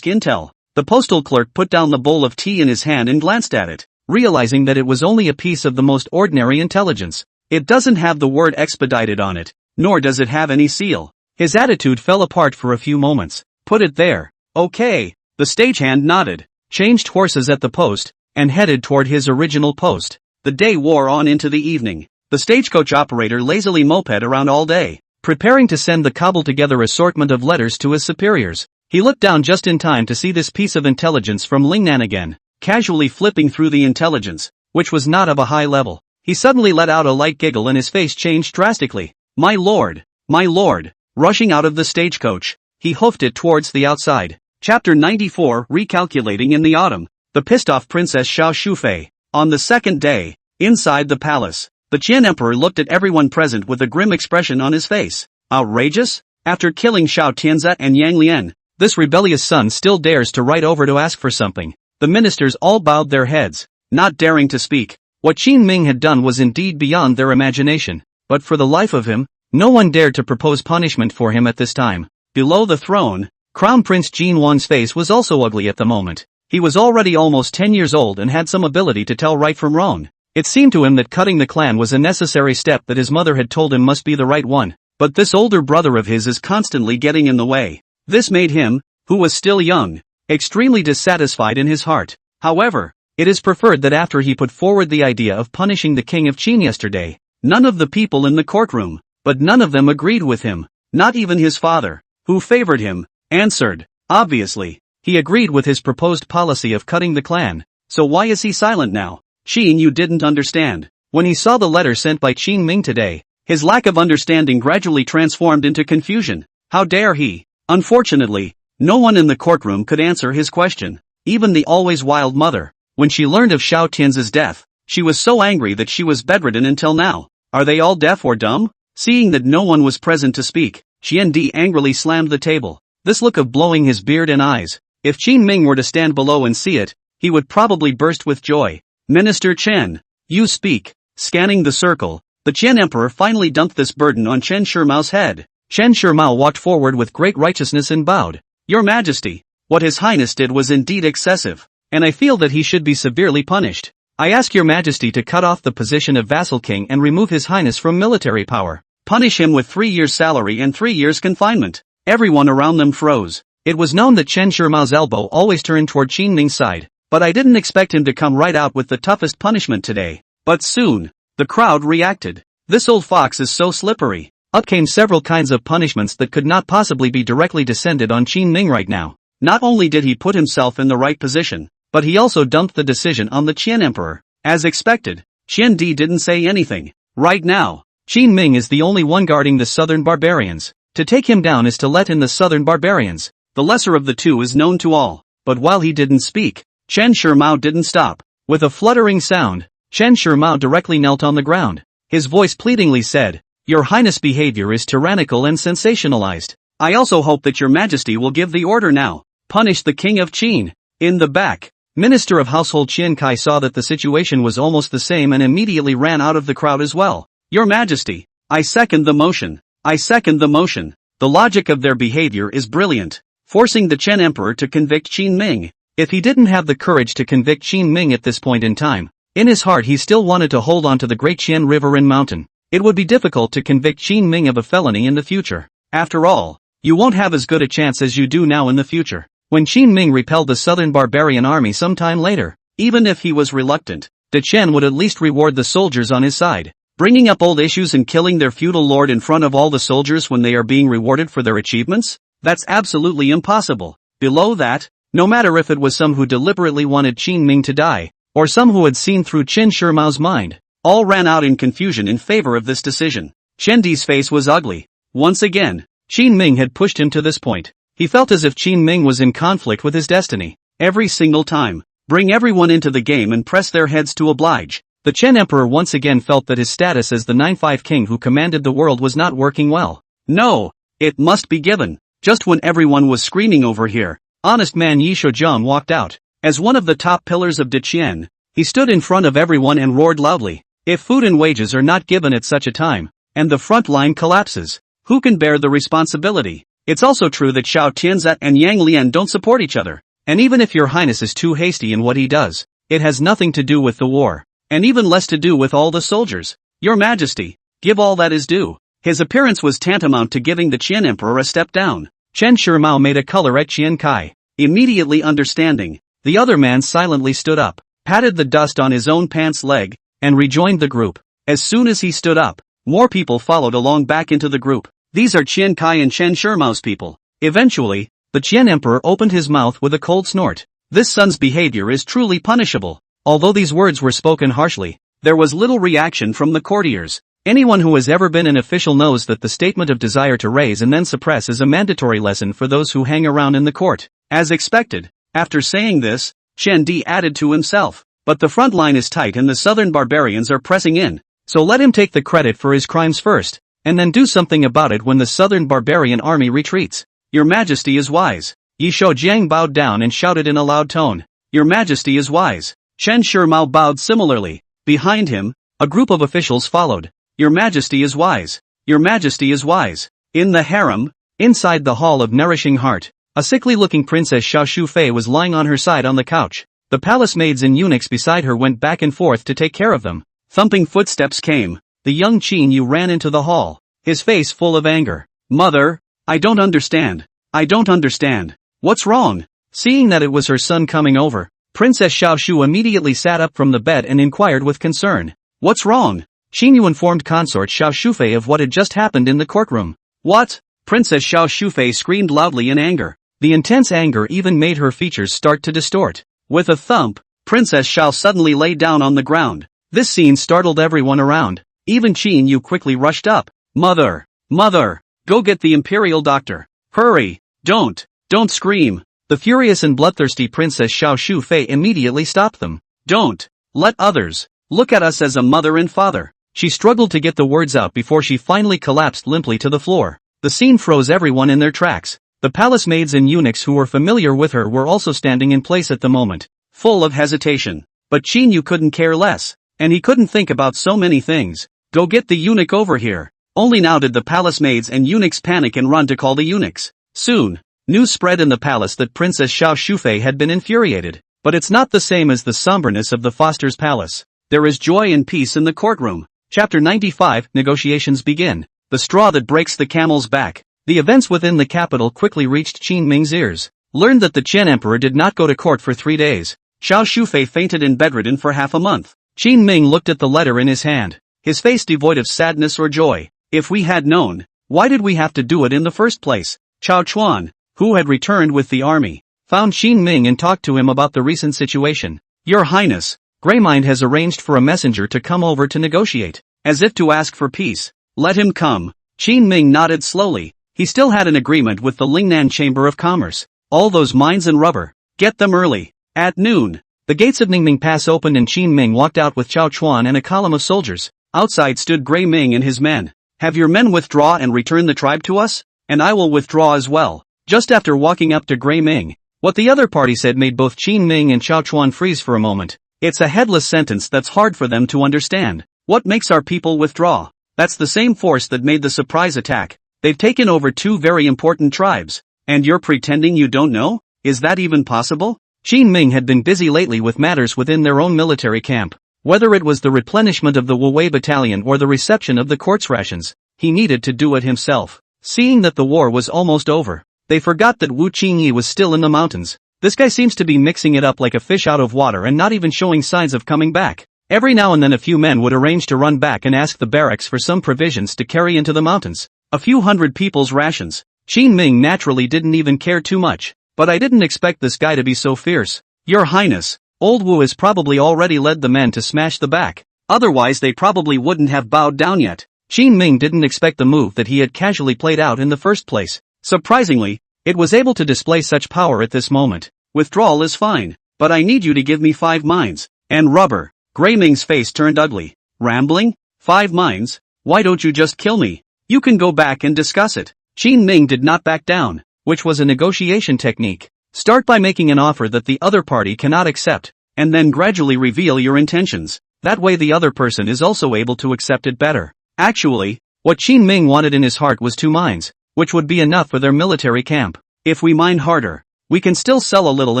intel? The postal clerk put down the bowl of tea in his hand and glanced at it, realizing that it was only a piece of the most ordinary intelligence. It doesn't have the word expedited on it, nor does it have any seal. His attitude fell apart for a few moments. Put it there. Okay. The stagehand nodded, changed horses at the post, and headed toward his original post. The day wore on into the evening. The stagecoach operator lazily moped around all day, preparing to send the cobbled-together assortment of letters to his superiors. He looked down just in time to see this piece of intelligence from Lingnan again, casually flipping through the intelligence, which was not of a high level. He suddenly let out a light giggle and his face changed drastically. My lord! My lord! Rushing out of the stagecoach, he hoofed it towards the outside. Chapter 94 Recalculating in the Autumn. The pissed-off Princess Xiao Shufei. On the second day, inside the palace, the Qian Emperor looked at everyone present with a grim expression on his face. Outrageous? After killing Shao Tianzi and Yang Lian, this rebellious son still dares to write over to ask for something. The ministers all bowed their heads, not daring to speak. What Qin Ming had done was indeed beyond their imagination, but for the life of him, no one dared to propose punishment for him at this time. Below the throne, Crown Prince Jin Wan's face was also ugly at the moment. He was already almost 10 years old and had some ability to tell right from wrong. It seemed to him that cutting the clan was a necessary step that his mother had told him must be the right one, but this older brother of his is constantly getting in the way. This made him, who was still young, extremely dissatisfied in his heart. However, it is preferred that after he put forward the idea of punishing the king of Qin yesterday, none of the people in the courtroom, but none of them agreed with him, not even his father, who favored him, answered. Obviously, he agreed with his proposed policy of cutting the clan, so why is he silent now? Qin Yu didn't understand. When he saw the letter sent by Qin Ming today, his lack of understanding gradually transformed into confusion. How dare he? Unfortunately, no one in the courtroom could answer his question. Even the always wild mother, when she learned of Shao Tianzi's death, She was so angry that she was bedridden until now. Are they all deaf or dumb? Seeing that no one was present to speak, Qian angrily slammed the table. This look of blowing his beard and eyes. If Qin Ming were to stand below and see it, he would probably burst with joy. Minister Chen, you speak. Scanning the circle, the Qian Emperor finally dumped this burden on Chen Shimiao's head. Chen Shimiao walked forward with great righteousness and bowed. Your Majesty, what His Highness did was indeed excessive, and I feel that he should be severely punished. I ask Your Majesty to cut off the position of vassal king and remove His Highness from military power. Punish him with 3 years' salary and 3 years' confinement. Everyone around them froze. It was known that Chen Shimiao's elbow always turned toward Qin Ming's side, but I didn't expect him to come right out with the toughest punishment today. But soon, the crowd reacted. This old fox is so slippery. Up came several kinds of punishments that could not possibly be directly descended on Qin Ming right now. Not only did he put himself in the right position, but he also dumped the decision on the Qian Emperor. As expected, Qian Di didn't say anything. Right now, Qin Ming is the only one guarding the southern barbarians. To take him down is to let in the southern barbarians. The lesser of the two is known to all. But while he didn't speak, Chen Shimiao didn't stop. With a fluttering sound, Chen Shimiao directly knelt on the ground. His voice pleadingly said, Your Highness' behavior is tyrannical and sensationalized. I also hope that Your Majesty will give the order now. Punish the King of Qin. In the back, Minister of Household Qian Kai saw that the situation was almost the same and immediately ran out of the crowd as well. Your Majesty, I second the motion. I second the motion. The logic of their behavior is brilliant, forcing the Chen Emperor to convict Qin Ming. If he didn't have the courage to convict Qin Ming at this point in time, in his heart he still wanted to hold on to the great Qian River and mountain. It would be difficult to convict Qin Ming of a felony in the future. After all, you won't have as good a chance as you do now in the future. When Qin Ming repelled the southern barbarian army some time later, even if he was reluctant, the Chen would at least reward the soldiers on his side. Bringing up old issues and killing their feudal lord in front of all the soldiers when they are being rewarded for their achievements? That's absolutely impossible. Below that, no matter if it was some who deliberately wanted Qin Ming to die, or some who had seen through Chen Shimiao's mind, all ran out in confusion in favor of this decision. Chen Di's face was ugly. Once again, Qin Ming had pushed him to this point. He felt as if Qin Ming was in conflict with his destiny. Every single time, bring everyone into the game and press their heads to oblige. The Chen Emperor once again felt that his status as the 9-5 king who commanded the world was not working well. No, it must be given. Just when everyone was screaming over here, honest man Yi Shoujian walked out. As one of the top pillars of Deqian, he stood in front of everyone and roared loudly. If food and wages are not given at such a time, and the front line collapses, who can bear the responsibility? It's also true that Xiao Tianzat and Yang Lian don't support each other. And even if Your Highness is too hasty in what he does, it has nothing to do with the war. And even less to do with all the soldiers. Your Majesty, give all that is due. His appearance was tantamount to giving the Qian Emperor a step down. Chen Shimiao made a color at Qian Kai. Immediately understanding, the other man silently stood up, patted the dust on his own pants leg, and rejoined the group. As soon as he stood up, more people followed along back into the group. These are Qian Kai and Chen Shimiao's people. Eventually, the Qian Emperor opened his mouth with a cold snort. This son's behavior is truly punishable. Although these words were spoken harshly, there was little reaction from the courtiers. Anyone who has ever been an official knows that the statement of desire to raise and then suppress is a mandatory lesson for those who hang around in the court. As expected, after saying this, Chen Di added to himself, but the front line is tight and the southern barbarians are pressing in, so let him take the credit for his crimes first, and then do something about it when the southern barbarian army retreats. Your Majesty is wise. Yi Shoujiang bowed down and shouted in a loud tone. Your Majesty is wise. Chen Shimiao bowed similarly. Behind him, a group of officials followed. Your Majesty is wise. Your Majesty is wise. In the harem, inside the Hall of Nourishing Heart, a sickly-looking Princess Xiao Shufei was lying on her side on the couch. The palace maids and eunuchs beside her went back and forth to take care of them. Thumping footsteps came. The young Qin Yu ran into the hall, his face full of anger. Mother, I don't understand. I don't understand. What's wrong? Seeing that it was her son coming over, Princess Xiao Shu immediately sat up from the bed and inquired with concern. What's wrong? Qin Yu informed consort Xiao Shufei of what had just happened in the courtroom. What? Princess Xiao Shufei screamed loudly in anger. The intense anger even made her features start to distort. With a thump, Princess Xiao suddenly lay down on the ground. This scene startled everyone around. Even Qin Yu quickly rushed up. Mother! Mother! Go get the imperial doctor. Hurry! Don't scream. The furious and bloodthirsty Princess Xiao Shufei immediately stopped them. Don't let others Look at us as a mother and father. She struggled to get the words out before she finally collapsed limply to the floor. The scene froze everyone in their tracks. The palace maids and eunuchs who were familiar with her were also standing in place at the moment, full of hesitation. But Chinyu couldn't care less. And he couldn't think about so many things. Go get the eunuch over here. Only now did the palace maids and eunuchs panic and run to call the eunuchs. Soon, news spread in the palace that Princess Xiao Shufei had been infuriated. But it's not the same as the somberness of the Foster's palace. There is joy and peace in the courtroom. Chapter 95, Negotiations begin. The straw that breaks the camel's back. The events within the capital quickly reached Qin Ming's ears. Learned that the Qian emperor did not go to court for 3 days. Xiao Shufei fainted and bedridden for half a month. Qin Ming looked at the letter in his hand, his face devoid of sadness or joy. If we had known, why did we have to do it in the first place? Chao Chuan, who had returned with the army, found Qin Ming and talked to him about the recent situation. Your Highness, Greymind has arranged for a messenger to come over to negotiate, as if to ask for peace. Let him come. Qin Ming nodded slowly. He still had an agreement with the Lingnan Chamber of Commerce. All those mines and rubber. Get them early. At noon, the gates of Ningming Pass opened and Qin Ming walked out with Chao Chuan and a column of soldiers. Outside stood Grey Ming and his men. Have your men withdraw and return the tribe to us? And I will withdraw as well. Just after walking up to Grey Ming, what the other party said made both Qin Ming and Chao Chuan freeze for a moment. It's a headless sentence that's hard for them to understand. What makes our people withdraw? That's the same force that made the surprise attack. They've taken over 2 very important tribes. And you're pretending you don't know? Is that even possible? Qin Ming had been busy lately with matters within their own military camp. Whether it was the replenishment of the Wuwei battalion or the reception of the quartz rations, he needed to do it himself. Seeing that the war was almost over, they forgot that Wu Qingyi was still in the mountains. This guy seems to be mixing it up like a fish out of water and not even showing signs of coming back. Every now and then a few men would arrange to run back and ask the barracks for some provisions to carry into the mountains. A few hundred people's rations. Qin Ming naturally didn't even care too much. But I didn't expect this guy to be so fierce. Your Highness, Old Wu has probably already led the men to smash the back. Otherwise they probably wouldn't have bowed down yet. Qin Ming didn't expect the move that he had casually played out in the first place. Surprisingly, it was able to display such power at this moment. Withdrawal is fine, but I need you to give me 5 mines. And rubber. Grey Ming's face turned ugly. Rambling? 5 mines? Why don't you just kill me? You can go back and discuss it. Qin Ming did not back down, which was a negotiation technique. Start by making an offer that the other party cannot accept, and then gradually reveal your intentions. That way the other person is also able to accept it better. Actually, what Qin Ming wanted in his heart was 2 mines, which would be enough for their military camp. If we mine harder, we can still sell a little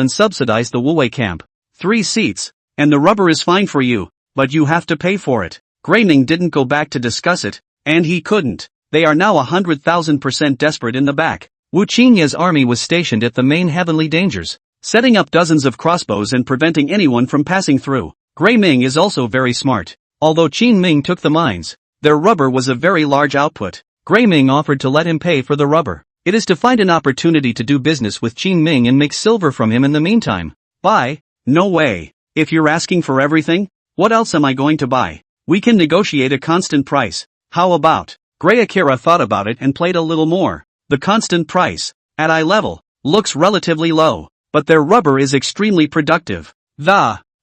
and subsidize the Wuwei camp. 3 seats, and the rubber is fine for you, but you have to pay for it. Grey Ming didn't go back to discuss it, and he couldn't. They are now 100,000% desperate in the back. Wu Qingye's army was stationed at the main heavenly dangers, setting up dozens of crossbows and preventing anyone from passing through. Grey Ming is also very smart. Although Qin Ming took the mines, their rubber was a very large output. Grey Ming offered to let him pay for the rubber. It is to find an opportunity to do business with Qin Ming and make silver from him in the meantime. Buy? No way. If you're asking for everything, what else am I going to buy? We can negotiate a constant price. How about? Grey Akira thought about it and played a little more. The constant price, at eye level, looks relatively low, but their rubber is extremely productive.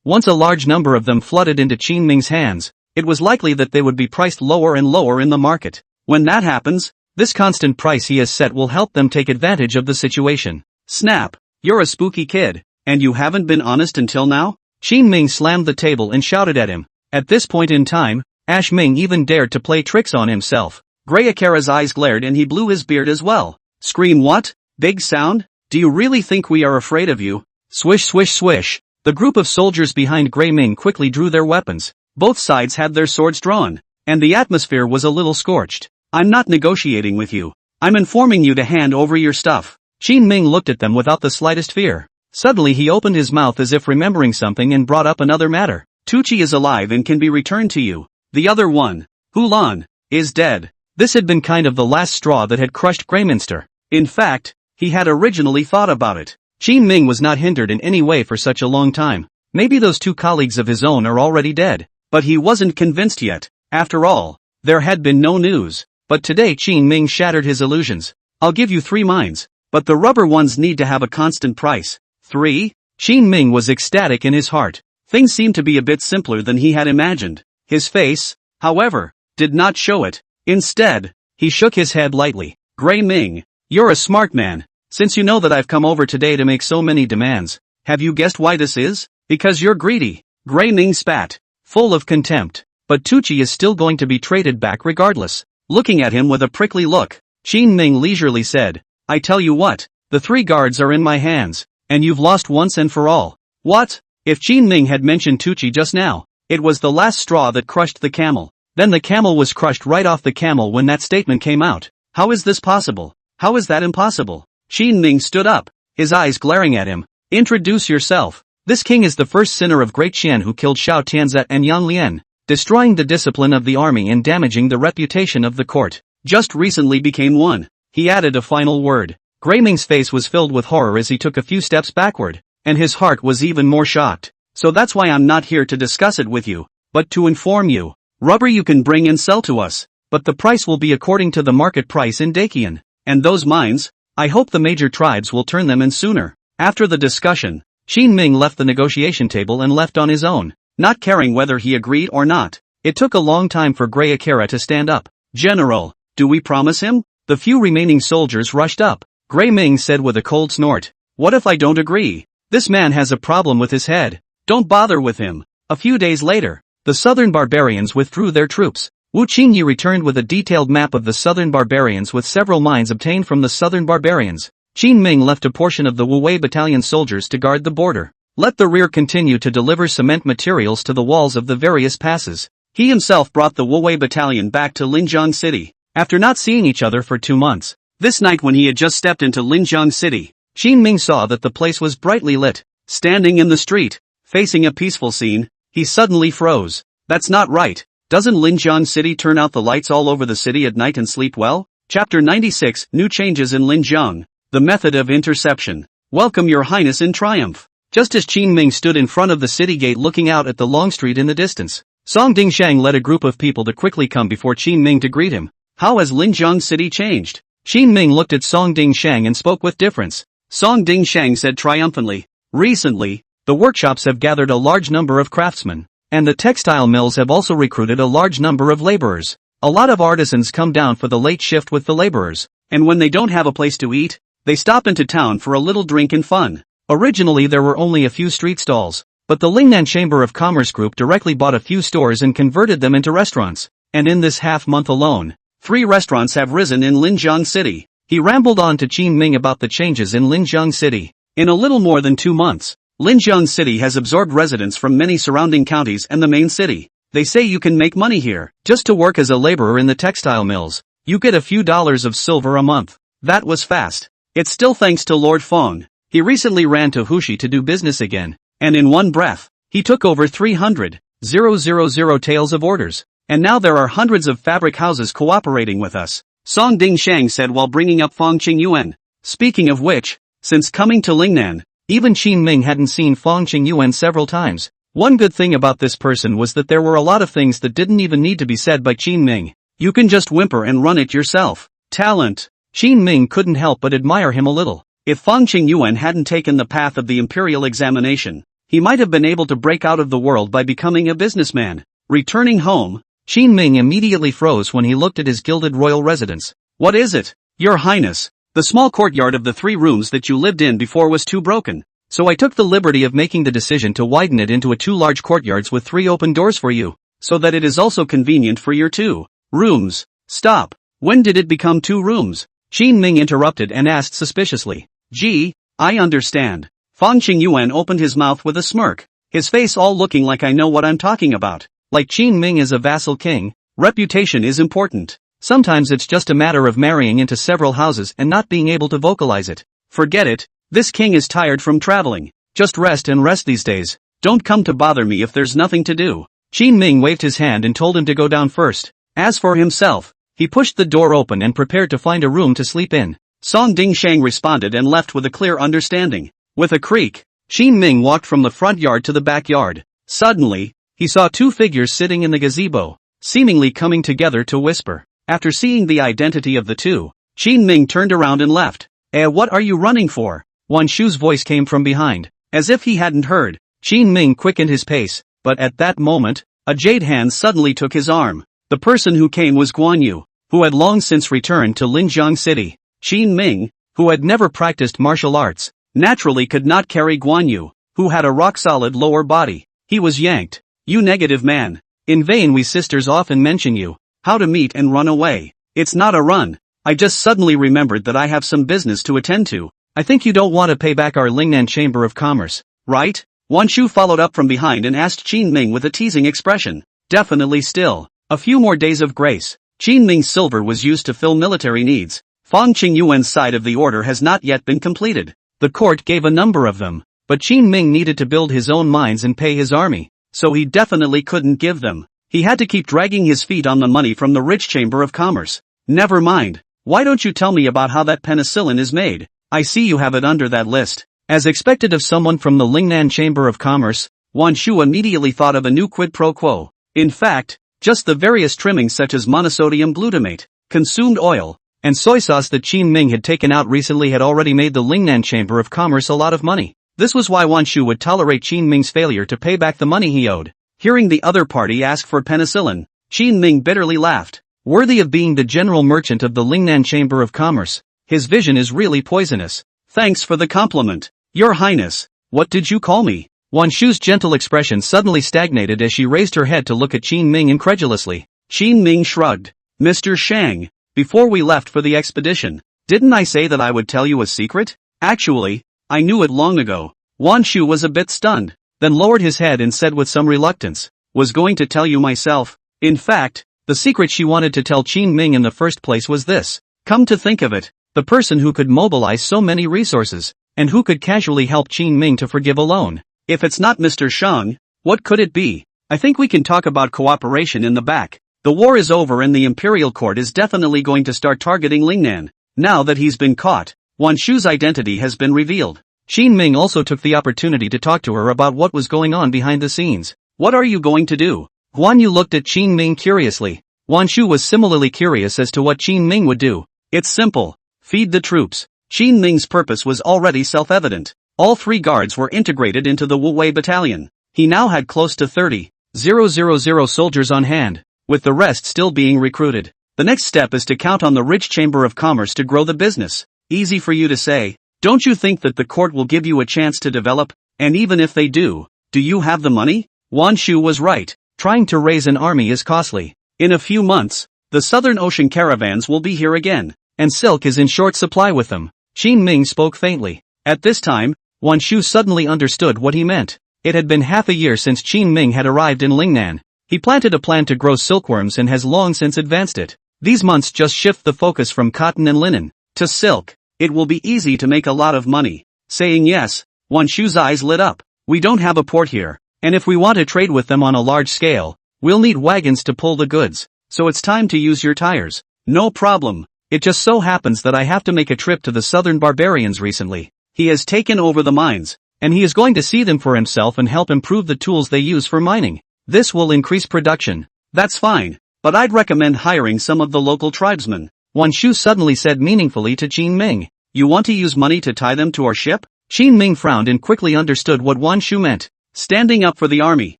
Once a large number of them flooded into Qin Ming's hands, it was likely that they would be priced lower and lower in the market. When that happens, this constant price he has set will help them take advantage of the situation. Snap! You're a spooky kid, and you haven't been honest until now? Qin Ming slammed the table and shouted at him. At this point in time, Ash Ming even dared to play tricks on himself. Grey Akira's eyes glared and he blew his beard as well. Scream what? Big sound? Do you really think we are afraid of you? Swish swish swish. The group of soldiers behind Grey Ming quickly drew their weapons. Both sides had their swords drawn, and the atmosphere was a little scorched. I'm not negotiating with you. I'm informing you to hand over your stuff. Qin Ming looked at them without the slightest fear. Suddenly he opened his mouth as if remembering something and brought up another matter. Tucci is alive and can be returned to you. The other one, Hulan, is dead. This had been kind of the last straw that had crushed Greyminster. In fact, he had originally thought about it. Qin Ming was not hindered in any way for such a long time. Maybe those 2 colleagues of his own are already dead. But he wasn't convinced yet. After all, there had been no news. But today Qin Ming shattered his illusions. I'll give you 3 mines, but the rubber ones need to have a constant price. 3? Qin Ming was ecstatic in his heart. Things seemed to be a bit simpler than he had imagined. His face, however, did not show it. Instead, he shook his head lightly. Gray Ming, you're a smart man. Since you know that I've come over today to make so many demands, have you guessed why this is? Because you're greedy. Gray Ming spat, full of contempt. But Tucci is still going to be traded back regardless. Looking at him with a prickly look, Qin Ming leisurely said, I tell you what, the 3 guards are in my hands, and you've lost once and for all. What? If Qin Ming had mentioned Tucci just now, it was the last straw that crushed the camel. Then the camel was crushed right off the camel when that statement came out. How is this possible? How is that impossible? Qin Ming stood up, his eyes glaring at him. Introduce yourself. This king is the first sinner of Great Qian who killed Xiao Tianze and Yang Lian, destroying the discipline of the army and damaging the reputation of the court. Just recently became one. He added a final word. Gray Ming's face was filled with horror as he took a few steps backward, and his heart was even more shocked. So that's why I'm not here to discuss it with you, but to inform you. Rubber you can bring and sell to us, but the price will be according to the market price in Dakian. And those mines, I hope the major tribes will turn them in sooner. After the discussion, Qin Ming left the negotiation table and left on his own, not caring whether he agreed or not. It took a long time for Gray Akira to stand up. General, do we promise him? The few remaining soldiers rushed up. Gray Ming said with a cold snort. What if I don't agree? This man has a problem with his head. Don't bother with him. A few days later, the southern barbarians withdrew their troops. Wu Qingyi returned with a detailed map of the southern barbarians with several mines obtained from the southern barbarians. Qin Ming left a portion of the Wu Wei battalion soldiers to guard the border. Let the rear continue to deliver cement materials to the walls of the various passes. He himself brought the Wu Wei battalion back to Linjiang City. After not seeing each other for 2 months, this night when he had just stepped into Linjiang City, Qin Ming saw that the place was brightly lit. Standing in the street, facing a peaceful scene, he suddenly froze. That's not right. Doesn't Linjiang City turn out the lights all over the city at night and sleep well? Chapter 96, New Changes in Linjiang. The Method of Interception. Welcome your highness in triumph. Just as Qin Ming stood in front of the city gate looking out at the long street in the distance, Song Dingshang led a group of people to quickly come before Qin Ming to greet him. How has Linjiang City changed? Qin Ming looked at Song Dingshang and spoke with difference. Song Dingshang said triumphantly, recently, the workshops have gathered a large number of craftsmen, and the textile mills have also recruited a large number of laborers. A lot of artisans come down for the late shift with the laborers, and when they don't have a place to eat, they stop into town for a little drink and fun. Originally there were only a few street stalls, but the Lingnan Chamber of Commerce Group directly bought a few stores and converted them into restaurants, and in this half-month alone, 3 restaurants have risen in Linjiang City. He rambled on to Qin Ming about the changes in Linjiang City. In a little more than 2 months, Linjiang City has absorbed residents from many surrounding counties and the main city. They say you can make money here, just to work as a laborer in the textile mills. You get a few dollars of silver a month. That was fast. It's still thanks to Lord Feng. He recently ran to Hushi to do business again, and in one breath, he took over 300,000 taels of orders. And now there are hundreds of fabric houses cooperating with us, Song Dingshang said while bringing up Feng Qingyuan. Speaking of which, since coming to Lingnan, even Qin Ming hadn't seen Feng Qingyuan several times. One good thing about this person was that there were a lot of things that didn't even need to be said by Qin Ming. You can just whimper and run it yourself. Talent. Qin Ming couldn't help but admire him a little. If Feng Qingyuan hadn't taken the path of the imperial examination, he might have been able to break out of the world by becoming a businessman. Returning home, Qin Ming immediately froze when he looked at his gilded royal residence. What is it, Your Highness? The small courtyard of the 3 rooms that you lived in before was too broken, so I took the liberty of making the decision to widen it into 2 large courtyards with 3 open doors for you, so that it is also convenient for your 2 rooms. Stop. When did it become 2 rooms? Qin Ming interrupted and asked suspiciously. Gee, I understand. Feng Qingyuan opened his mouth with a smirk, his face all looking like I know what I'm talking about. Like Qin Ming is a vassal king, reputation is important. Sometimes it's just a matter of marrying into several houses and not being able to vocalize it. Forget it, this king is tired from traveling. Just rest and rest these days. Don't come to bother me if there's nothing to do. Qin Ming waved his hand and told him to go down first. As for himself, he pushed the door open and prepared to find a room to sleep in. Song Dingshang responded and left with a clear understanding. With a creak, Qin Ming walked from the front yard to the backyard. Suddenly, he saw 2 figures sitting in the gazebo, seemingly coming together to whisper. After seeing the identity of the 2, Qin Ming turned around and left. What are you running for? Wan Shu's voice came from behind. As if he hadn't heard, Qin Ming quickened his pace, but at that moment, a jade hand suddenly took his arm. The person who came was Guan Yu, who had long since returned to Linjiang City. Qin Ming, who had never practiced martial arts, naturally could not carry Guan Yu, who had a rock-solid lower body. He was yanked. "You negative man. In vain we sisters often mention you. How to meet and run away. It's not a run. I just suddenly remembered that I have some business to attend to. I think you don't want to pay back our Lingnan Chamber of Commerce, right?" Wan Shu followed up from behind and asked Qin Ming with a teasing expression. "Definitely still. A few more days of grace." Qin Ming's silver was used to fill military needs. Fang Qingyuan's side of the order has not yet been completed. The court gave a number of them, but Qin Ming needed to build his own mines and pay his army, so he definitely couldn't give them. He had to keep dragging his feet on the money from the rich Chamber of Commerce. "Never mind. Why don't you tell me about how that penicillin is made? I see you have it under that list." As expected of someone from the Lingnan Chamber of Commerce, Wan Shu immediately thought of a new quid pro quo. In fact, just the various trimmings such as monosodium glutamate, consumed oil, and soy sauce that Qin Ming had taken out recently had already made the Lingnan Chamber of Commerce a lot of money. This was why Wan Shu would tolerate Qin Ming's failure to pay back the money he owed. Hearing the other party ask for penicillin, Qin Ming bitterly laughed. Worthy of being the general merchant of the Lingnan Chamber of Commerce, his vision is really poisonous. "Thanks for the compliment, Your Highness. What did you call me?" Wan Shu's gentle expression suddenly stagnated as she raised her head to look at Qin Ming incredulously. Qin Ming shrugged. "Mr. Shang, before we left for the expedition, didn't I say that I would tell you a secret? Actually, I knew it long ago." Wan Shu was a bit stunned, then lowered his head and said with some reluctance, "Was going to tell you myself." In fact, the secret she wanted to tell Qin Ming in the first place was this. Come to think of it, the person who could mobilize so many resources, and who could casually help Qin Ming to forgive a loan. If it's not Mr. Shang, what could it be? I think we can talk about cooperation in the back. The war is over and the Imperial Court is definitely going to start targeting Lingnan. Now that he's been caught, Wan Shu's identity has been revealed. Qin Ming also took the opportunity to talk to her about what was going on behind the scenes. "What are you going to do?" Guan Yu looked at Qin Ming curiously. Wan Shu was similarly curious as to what Qin Ming would do. "It's simple. Feed the troops." Qin Ming's purpose was already self-evident. All 3 guards were integrated into the Wu Wei battalion. He now had close to 30,000 soldiers on hand, with the rest still being recruited. The next step is to count on the rich Chamber of Commerce to grow the business. Easy for you to say. Don't you think that the court will give you a chance to develop? And even if they do you have the money? Wan Shu was right. Trying to raise an army is costly. In a few months, the Southern Ocean caravans will be here again, and silk is in short supply with them. Qin Ming spoke faintly. At this time, Wan Shu suddenly understood what he meant. It had been half a year since Qin Ming had arrived in Lingnan. He planted a plan to grow silkworms and has long since advanced it. These months just shift the focus from cotton and linen to silk. It will be easy to make a lot of money. Saying yes, Wan Shu's eyes lit up. "We don't have a port here, and if we want to trade with them on a large scale, we'll need wagons to pull the goods, so it's time to use your tires." "No problem. It just so happens that I have to make a trip to the southern barbarians recently. He has taken over the mines, and he is going to see them for himself and help improve the tools they use for mining. This will increase production." "That's fine, but I'd recommend hiring some of the local tribesmen," Wan Shu suddenly said meaningfully to Qin Ming. "You want to use money to tie them to our ship?" Qin Ming frowned and quickly understood what Wan Shu meant. Standing up for the army.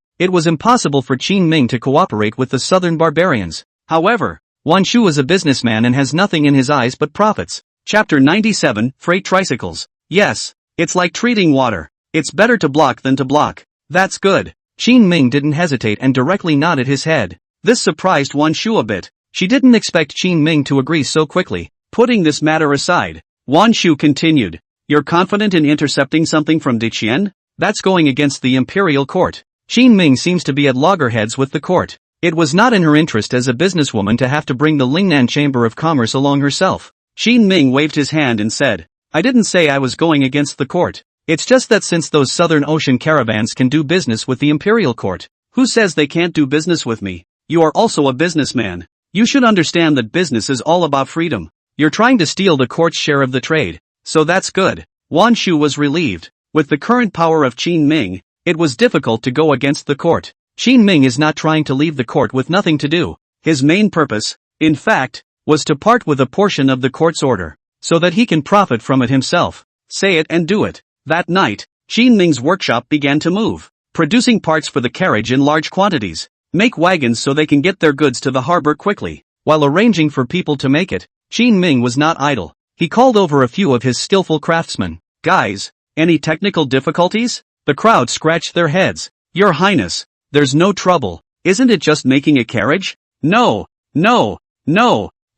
It was impossible for Qin Ming to cooperate with the southern barbarians. However, Wan Shu is a businessman and has nothing in his eyes but profits. Chapter 97, Freight Tricycles. Yes, it's like treating water. It's better to block than to block. That's good. Qin Ming didn't hesitate and directly nodded his head. This surprised Wan Shu a bit. She didn't expect Qin Ming to agree so quickly. Putting this matter aside, Wan Shu continued. "You're confident in intercepting something from Diqian? That's going against the Imperial Court." Qin Ming seems to be at loggerheads with the court. It was not in her interest as a businesswoman to have to bring the Lingnan Chamber of Commerce along herself. Qin Ming waved his hand and said, "I didn't say I was going against the court. It's just that since those Southern Ocean caravans can do business with the Imperial Court, who says they can't do business with me? You are also a businessman. You should understand that business is all about freedom. You're trying to steal the court's share of the trade, so that's good." Wan Shu was relieved. With the current power of Qin Ming, it was difficult to go against the court. Qin Ming is not trying to leave the court with nothing to do. His main purpose, in fact, was to part with a portion of the court's order, so that he can profit from it himself. Say it and do it. That night, Qin Ming's workshop began to move. producing parts for the carriage in large quantities, make wagons so they can get their goods to the harbor quickly. While arranging for people to make it, Qin Ming was not idle. He called over a few of his skillful craftsmen. Guys, any technical difficulties? The crowd scratched their heads. Your Highness, there's no trouble. Isn't it just making a carriage? No.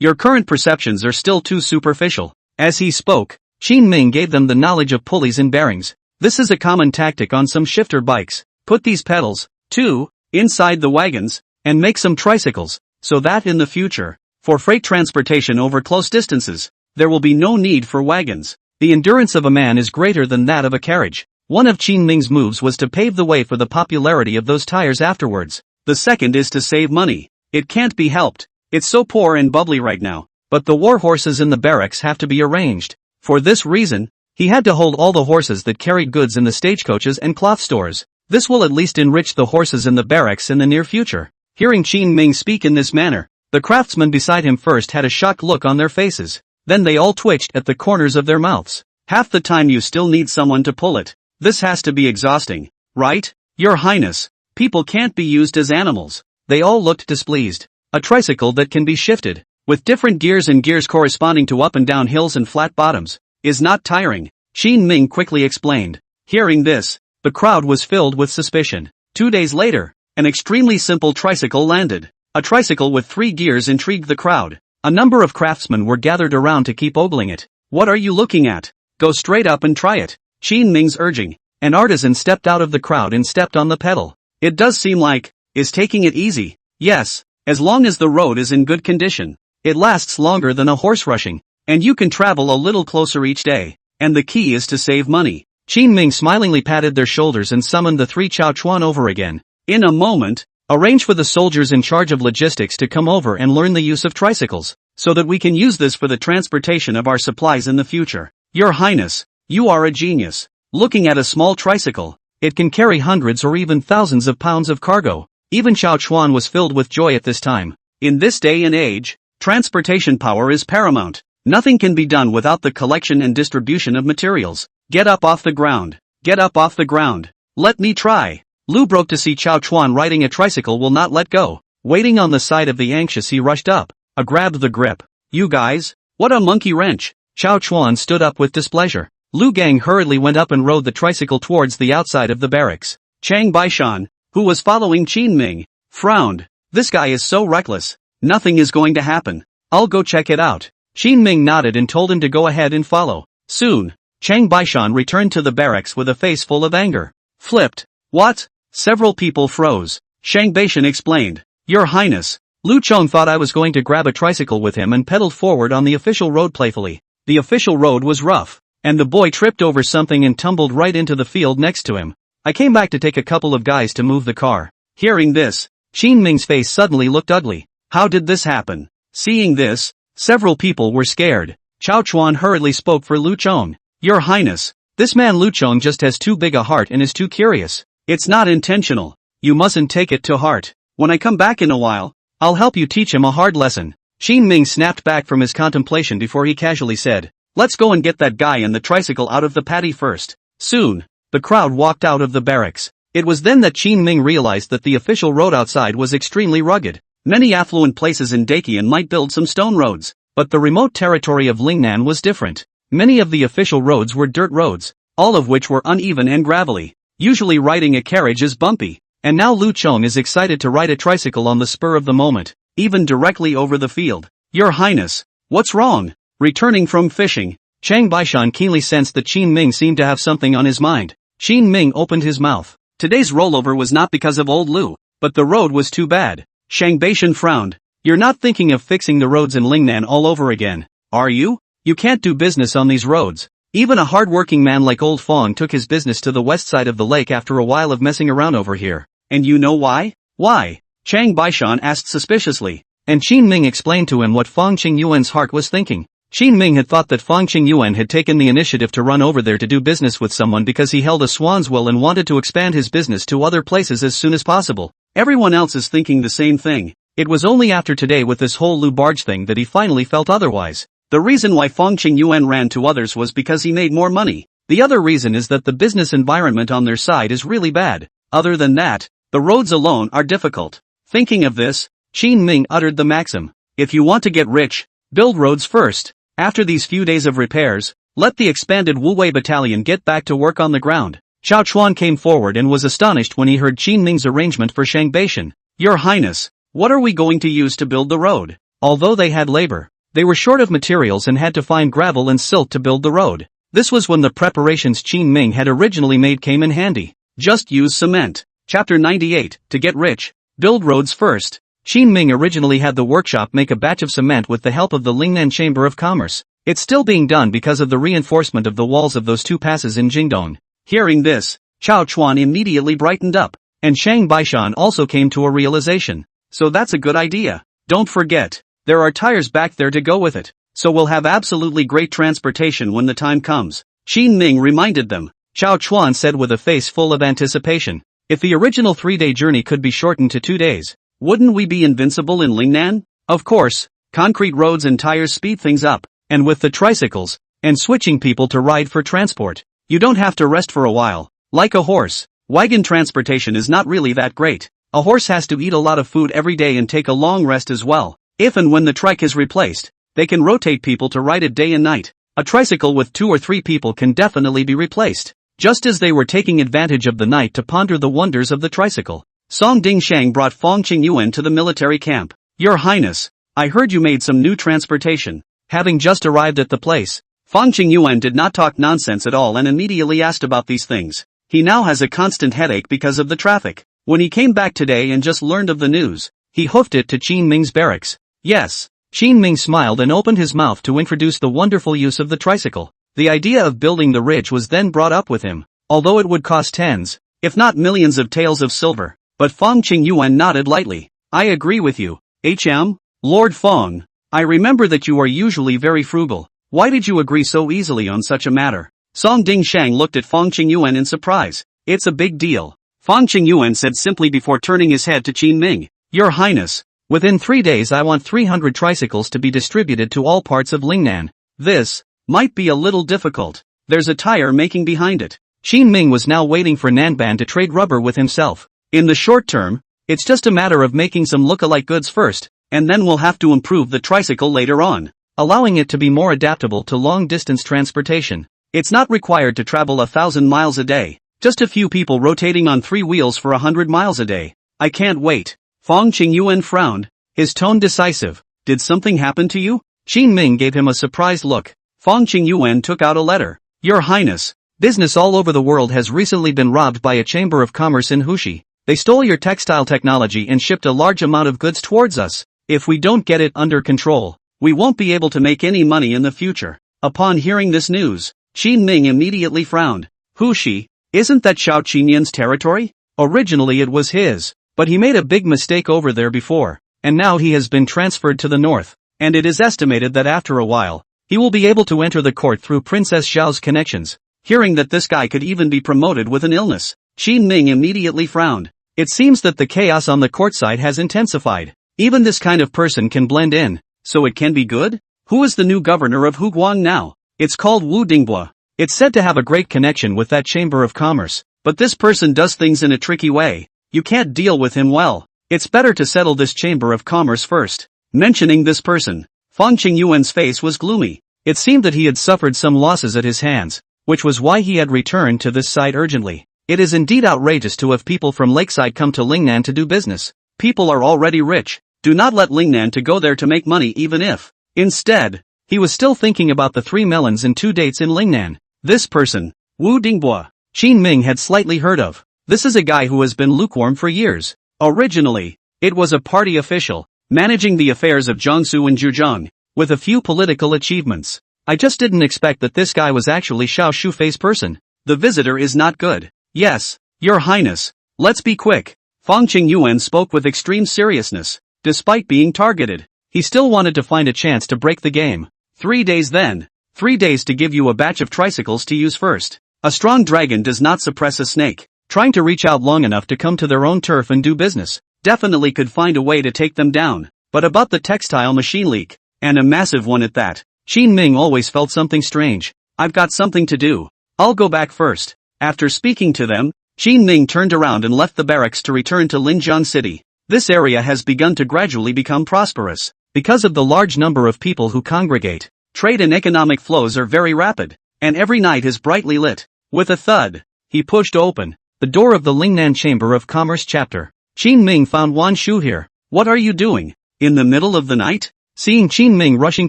Your current perceptions are still too superficial. As he spoke, Qin Ming gave them the knowledge of pulleys and bearings. This is a common tactic on some shifter bikes. Put these pedals, too, inside the wagons, and make some tricycles, so that in the future, for freight transportation over close distances, there will be no need for wagons. The endurance of a man is greater than that of a carriage. One of Qin Ming's moves was to pave the way for the popularity of those tires afterwards. The second is to save money. It can't be helped. It's so poor and bubbly right now. But the war horses in the barracks have to be arranged. For this reason, he had to hold all the horses that carried goods in the stagecoaches and cloth stores. This will at least enrich the horses in the barracks in the near future. Hearing Qin Ming speak in this manner, the craftsmen beside him first had a shocked look on their faces. Then they all twitched at the corners of their mouths. Half the time you still need someone to pull it. This has to be exhausting, right? Your Highness, people can't be used as animals. They all looked displeased. A tricycle that can be shifted, with different gears and gears corresponding to up and down hills and flat bottoms, is not tiring, Qin Ming quickly explained. Hearing this, the crowd was filled with suspicion. 2 days later, an extremely simple tricycle landed. A tricycle with 3 gears intrigued the crowd. A number of craftsmen were gathered around to keep ogling it. What are you looking at? Go straight up and try it. Qin Ming's urging. An artisan stepped out of the crowd and stepped on the pedal. It does seem like, is taking it easy. Yes, as long as the road is in good condition. It lasts longer than a horse rushing, and you can travel a little closer each day. And the key is to save money. Qin Ming smilingly patted their shoulders and summoned the 3 Chao Chuan over again. In a moment, arrange for the soldiers in charge of logistics to come over and learn the use of tricycles, so that we can use this for the transportation of our supplies in the future. Your Highness, you are a genius. Looking at a small tricycle, it can carry hundreds or even thousands of pounds of cargo. Even Chao Chuan was filled with joy at this time. In this day and age, transportation power is paramount. Nothing can be done without the collection and distribution of materials. Get up off the ground. Get up off the ground. Let me try. Lu broke to see Chao Chuan riding a tricycle will not let go. Waiting on the side of the anxious, he rushed up. Grabbed the grip. You guys, what a monkey wrench. Chao Chuan stood up with displeasure. Lu Gang hurriedly went up and rode the tricycle towards the outside of the barracks. Chang Baishan, who was following Qin Ming, frowned. This guy is so reckless. Nothing is going to happen. I'll go check it out. Qin Ming nodded and told him to go ahead and follow. Soon, Chang Baishan returned to the barracks with a face full of anger. Flipped. What? Several people froze. Shang Baishan explained. Your Highness, Lu Chong thought I was going to grab a tricycle with him and pedaled forward on the official road playfully. The official road was rough, and the boy tripped over something and tumbled right into the field next to him. I came back to take a couple of guys to move the car. Hearing this, Qin Ming's face suddenly looked ugly. How did this happen? Seeing this, several people were scared. Chao Chuan hurriedly spoke for Lu Chong. Your Highness, this man Lu Chong just has too big a heart and is too curious. It's not intentional. You mustn't take it to heart. When I come back in a while, I'll help you teach him a hard lesson. Qin Ming snapped back from his contemplation before he casually said, let's go and get that guy and the tricycle out of the paddy first. Soon, the crowd walked out of the barracks. It was then that Qin Ming realized that the official road outside was extremely rugged. Many affluent places in Dakian might build some stone roads, but the remote territory of Lingnan was different. Many of the official roads were dirt roads, all of which were uneven and gravelly. Usually riding a carriage is bumpy, and now Lu Chong is excited to ride a tricycle on the spur of the moment, even directly over the field. Your Highness, what's wrong? Returning from fishing, Chang Baishan keenly sensed that Qin Ming seemed to have something on his mind. Qin Ming opened his mouth. Today's rollover was not because of old Lu, but the road was too bad. Shang Baishan frowned. You're not thinking of fixing the roads in Lingnan all over again, are you? You can't do business on these roads. Even a hard-working man like Old Fong took his business to the west side of the lake after a while of messing around over here. And you know why? Why? Chang Baishan asked suspiciously. And Qin Ming explained to him what Fong Qingyuan's heart was thinking. Qin Ming had thought that Fong Qingyuan had taken the initiative to run over there to do business with someone because he held a swan's will and wanted to expand his business to other places as soon as possible. Everyone else is thinking the same thing. It was only after today with this whole Lu Barge thing that he finally felt otherwise. The reason why Fong Qingyuan ran to others was because he made more money. The other reason is that the business environment on their side is really bad. Other than that, the roads alone are difficult. Thinking of this, Qin Ming uttered the maxim, if you want to get rich, build roads first. After these few days of repairs, let the expanded Wu-Wei battalion get back to work on the ground. Xiao Chuan came forward and was astonished when he heard Qin Ming's arrangement for Shangbation. Your Highness, what are we going to use to build the road? Although they had labor, they were short of materials and had to find gravel and silt to build the road. This was when the preparations Qin Ming had originally made came in handy. Just use cement. Chapter 98, to get rich, build roads first. Qin Ming originally had the workshop make a batch of cement with the help of the Lingnan Chamber of Commerce. It's still being done because of the reinforcement of the walls of those two passes in Jingdong. Hearing this, Xiao Chuan immediately brightened up, and Shang Baishan also came to a realization. So that's a good idea. Don't forget, there are tires back there to go with it, so we'll have absolutely great transportation when the time comes. Qin Ming reminded them. Xiao Chuan said with a face full of anticipation. If the original 3-day journey could be shortened to 2 days, wouldn't we be invincible in Lingnan? Of course, concrete roads and tires speed things up, and with the tricycles, and switching people to ride for transport, you don't have to rest for a while. Like a horse, wagon transportation is not really that great. A horse has to eat a lot of food every day and take a long rest as well. If and when the trike is replaced, they can rotate people to ride it day and night. A tricycle with 2 or 3 people can definitely be replaced. Just as they were taking advantage of the night to ponder the wonders of the tricycle, Song Dingshang brought Fong Qingyuan to the military camp. Your Highness, I heard you made some new transportation. Having just arrived at the place, Fong Qingyuan did not talk nonsense at all and immediately asked about these things. He now has a constant headache because of the traffic. When he came back today and just learned of the news, he hoofed it to Qin Ming's barracks. Yes. Qin Ming smiled and opened his mouth to introduce the wonderful use of the tricycle. The idea of building the ridge was then brought up with him, although it would cost tens, if not millions of taels of silver. But Fong Qingyuan nodded lightly. I agree with you, HM? Lord Fong, I remember that you are usually very frugal. Why did you agree so easily on such a matter? Song Dingshang looked at Fong Qingyuan in surprise. It's a big deal. Fong Qingyuan said simply before turning his head to Qin Ming. Your Highness, within 3 days I want 300 tricycles to be distributed to all parts of Lingnan. This might be a little difficult. There's a tire making behind it. Qin Ming was now waiting for Nanban to trade rubber with himself. In the short term, it's just a matter of making some look-alike goods first, and then we'll have to improve the tricycle later on, allowing it to be more adaptable to long-distance transportation. It's not required to travel 1,000 miles a day, just a few people rotating on 3 wheels for 100 miles a day. I can't wait. Fong Qingyuan frowned, his tone decisive. Did something happen to you? Qin Ming gave him a surprised look. Fong Qingyuan took out a letter. Your Highness, business all over the world has recently been robbed by a chamber of commerce in Huxi. They stole your textile technology and shipped a large amount of goods towards us. If we don't get it under control, we won't be able to make any money in the future. Upon hearing this news, Qin Ming immediately frowned. Huxi, isn't that Xiao Qinyan's territory? Originally it was his, but he made a big mistake over there before, and now he has been transferred to the north, and it is estimated that after a while, he will be able to enter the court through Princess Xiao's connections. Hearing that this guy could even be promoted with an illness, Qin Ming immediately frowned. It seems that the chaos on the courtside has intensified. Even this kind of person can blend in, so it can be good? Who is the new governor of Huguang now? It's called Wu Dingbua. It's said to have a great connection with that chamber of commerce, but this person does things in a tricky way. You can't deal with him well. It's better to settle this chamber of commerce first. Mentioning this person, Fong Qingyuan's face was gloomy. It seemed that he had suffered some losses at his hands, which was why he had returned to this side urgently. It is indeed outrageous to have people from Lakeside come to Lingnan to do business. People are already rich. Do not let Lingnan to go there to make money even if. Instead, he was still thinking about the 3 melons and 2 dates in Lingnan. This person, Wu Dingbua, Qin Ming had slightly heard of. This is a guy who has been lukewarm for years. Originally, it was a party official, managing the affairs of Jiangsu and Zhejiang, with a few political achievements. I just didn't expect that this guy was actually Xiao Shufei's person. The visitor is not good. Yes, Your Highness, let's be quick. Fong Qingyuan spoke with extreme seriousness. Despite being targeted, he still wanted to find a chance to break the game. 3 days then. 3 days to give you a batch of tricycles to use first. A strong dragon does not suppress a snake. Trying to reach out long enough to come to their own turf and do business, definitely could find a way to take them down. But about the textile machine leak, and a massive one at that, Qin Ming always felt something strange. I've got something to do. I'll go back first. After speaking to them, Qin Ming turned around and left the barracks to return to Linjiang City. This area has begun to gradually become prosperous. Because of the large number of people who congregate, trade and economic flows are very rapid, and every night is brightly lit. With a thud, he pushed open the door of the Lingnan Chamber of Commerce chapter. Qin Ming found Wan Shu here. What are you doing? In the middle of the night? Seeing Qin Ming rushing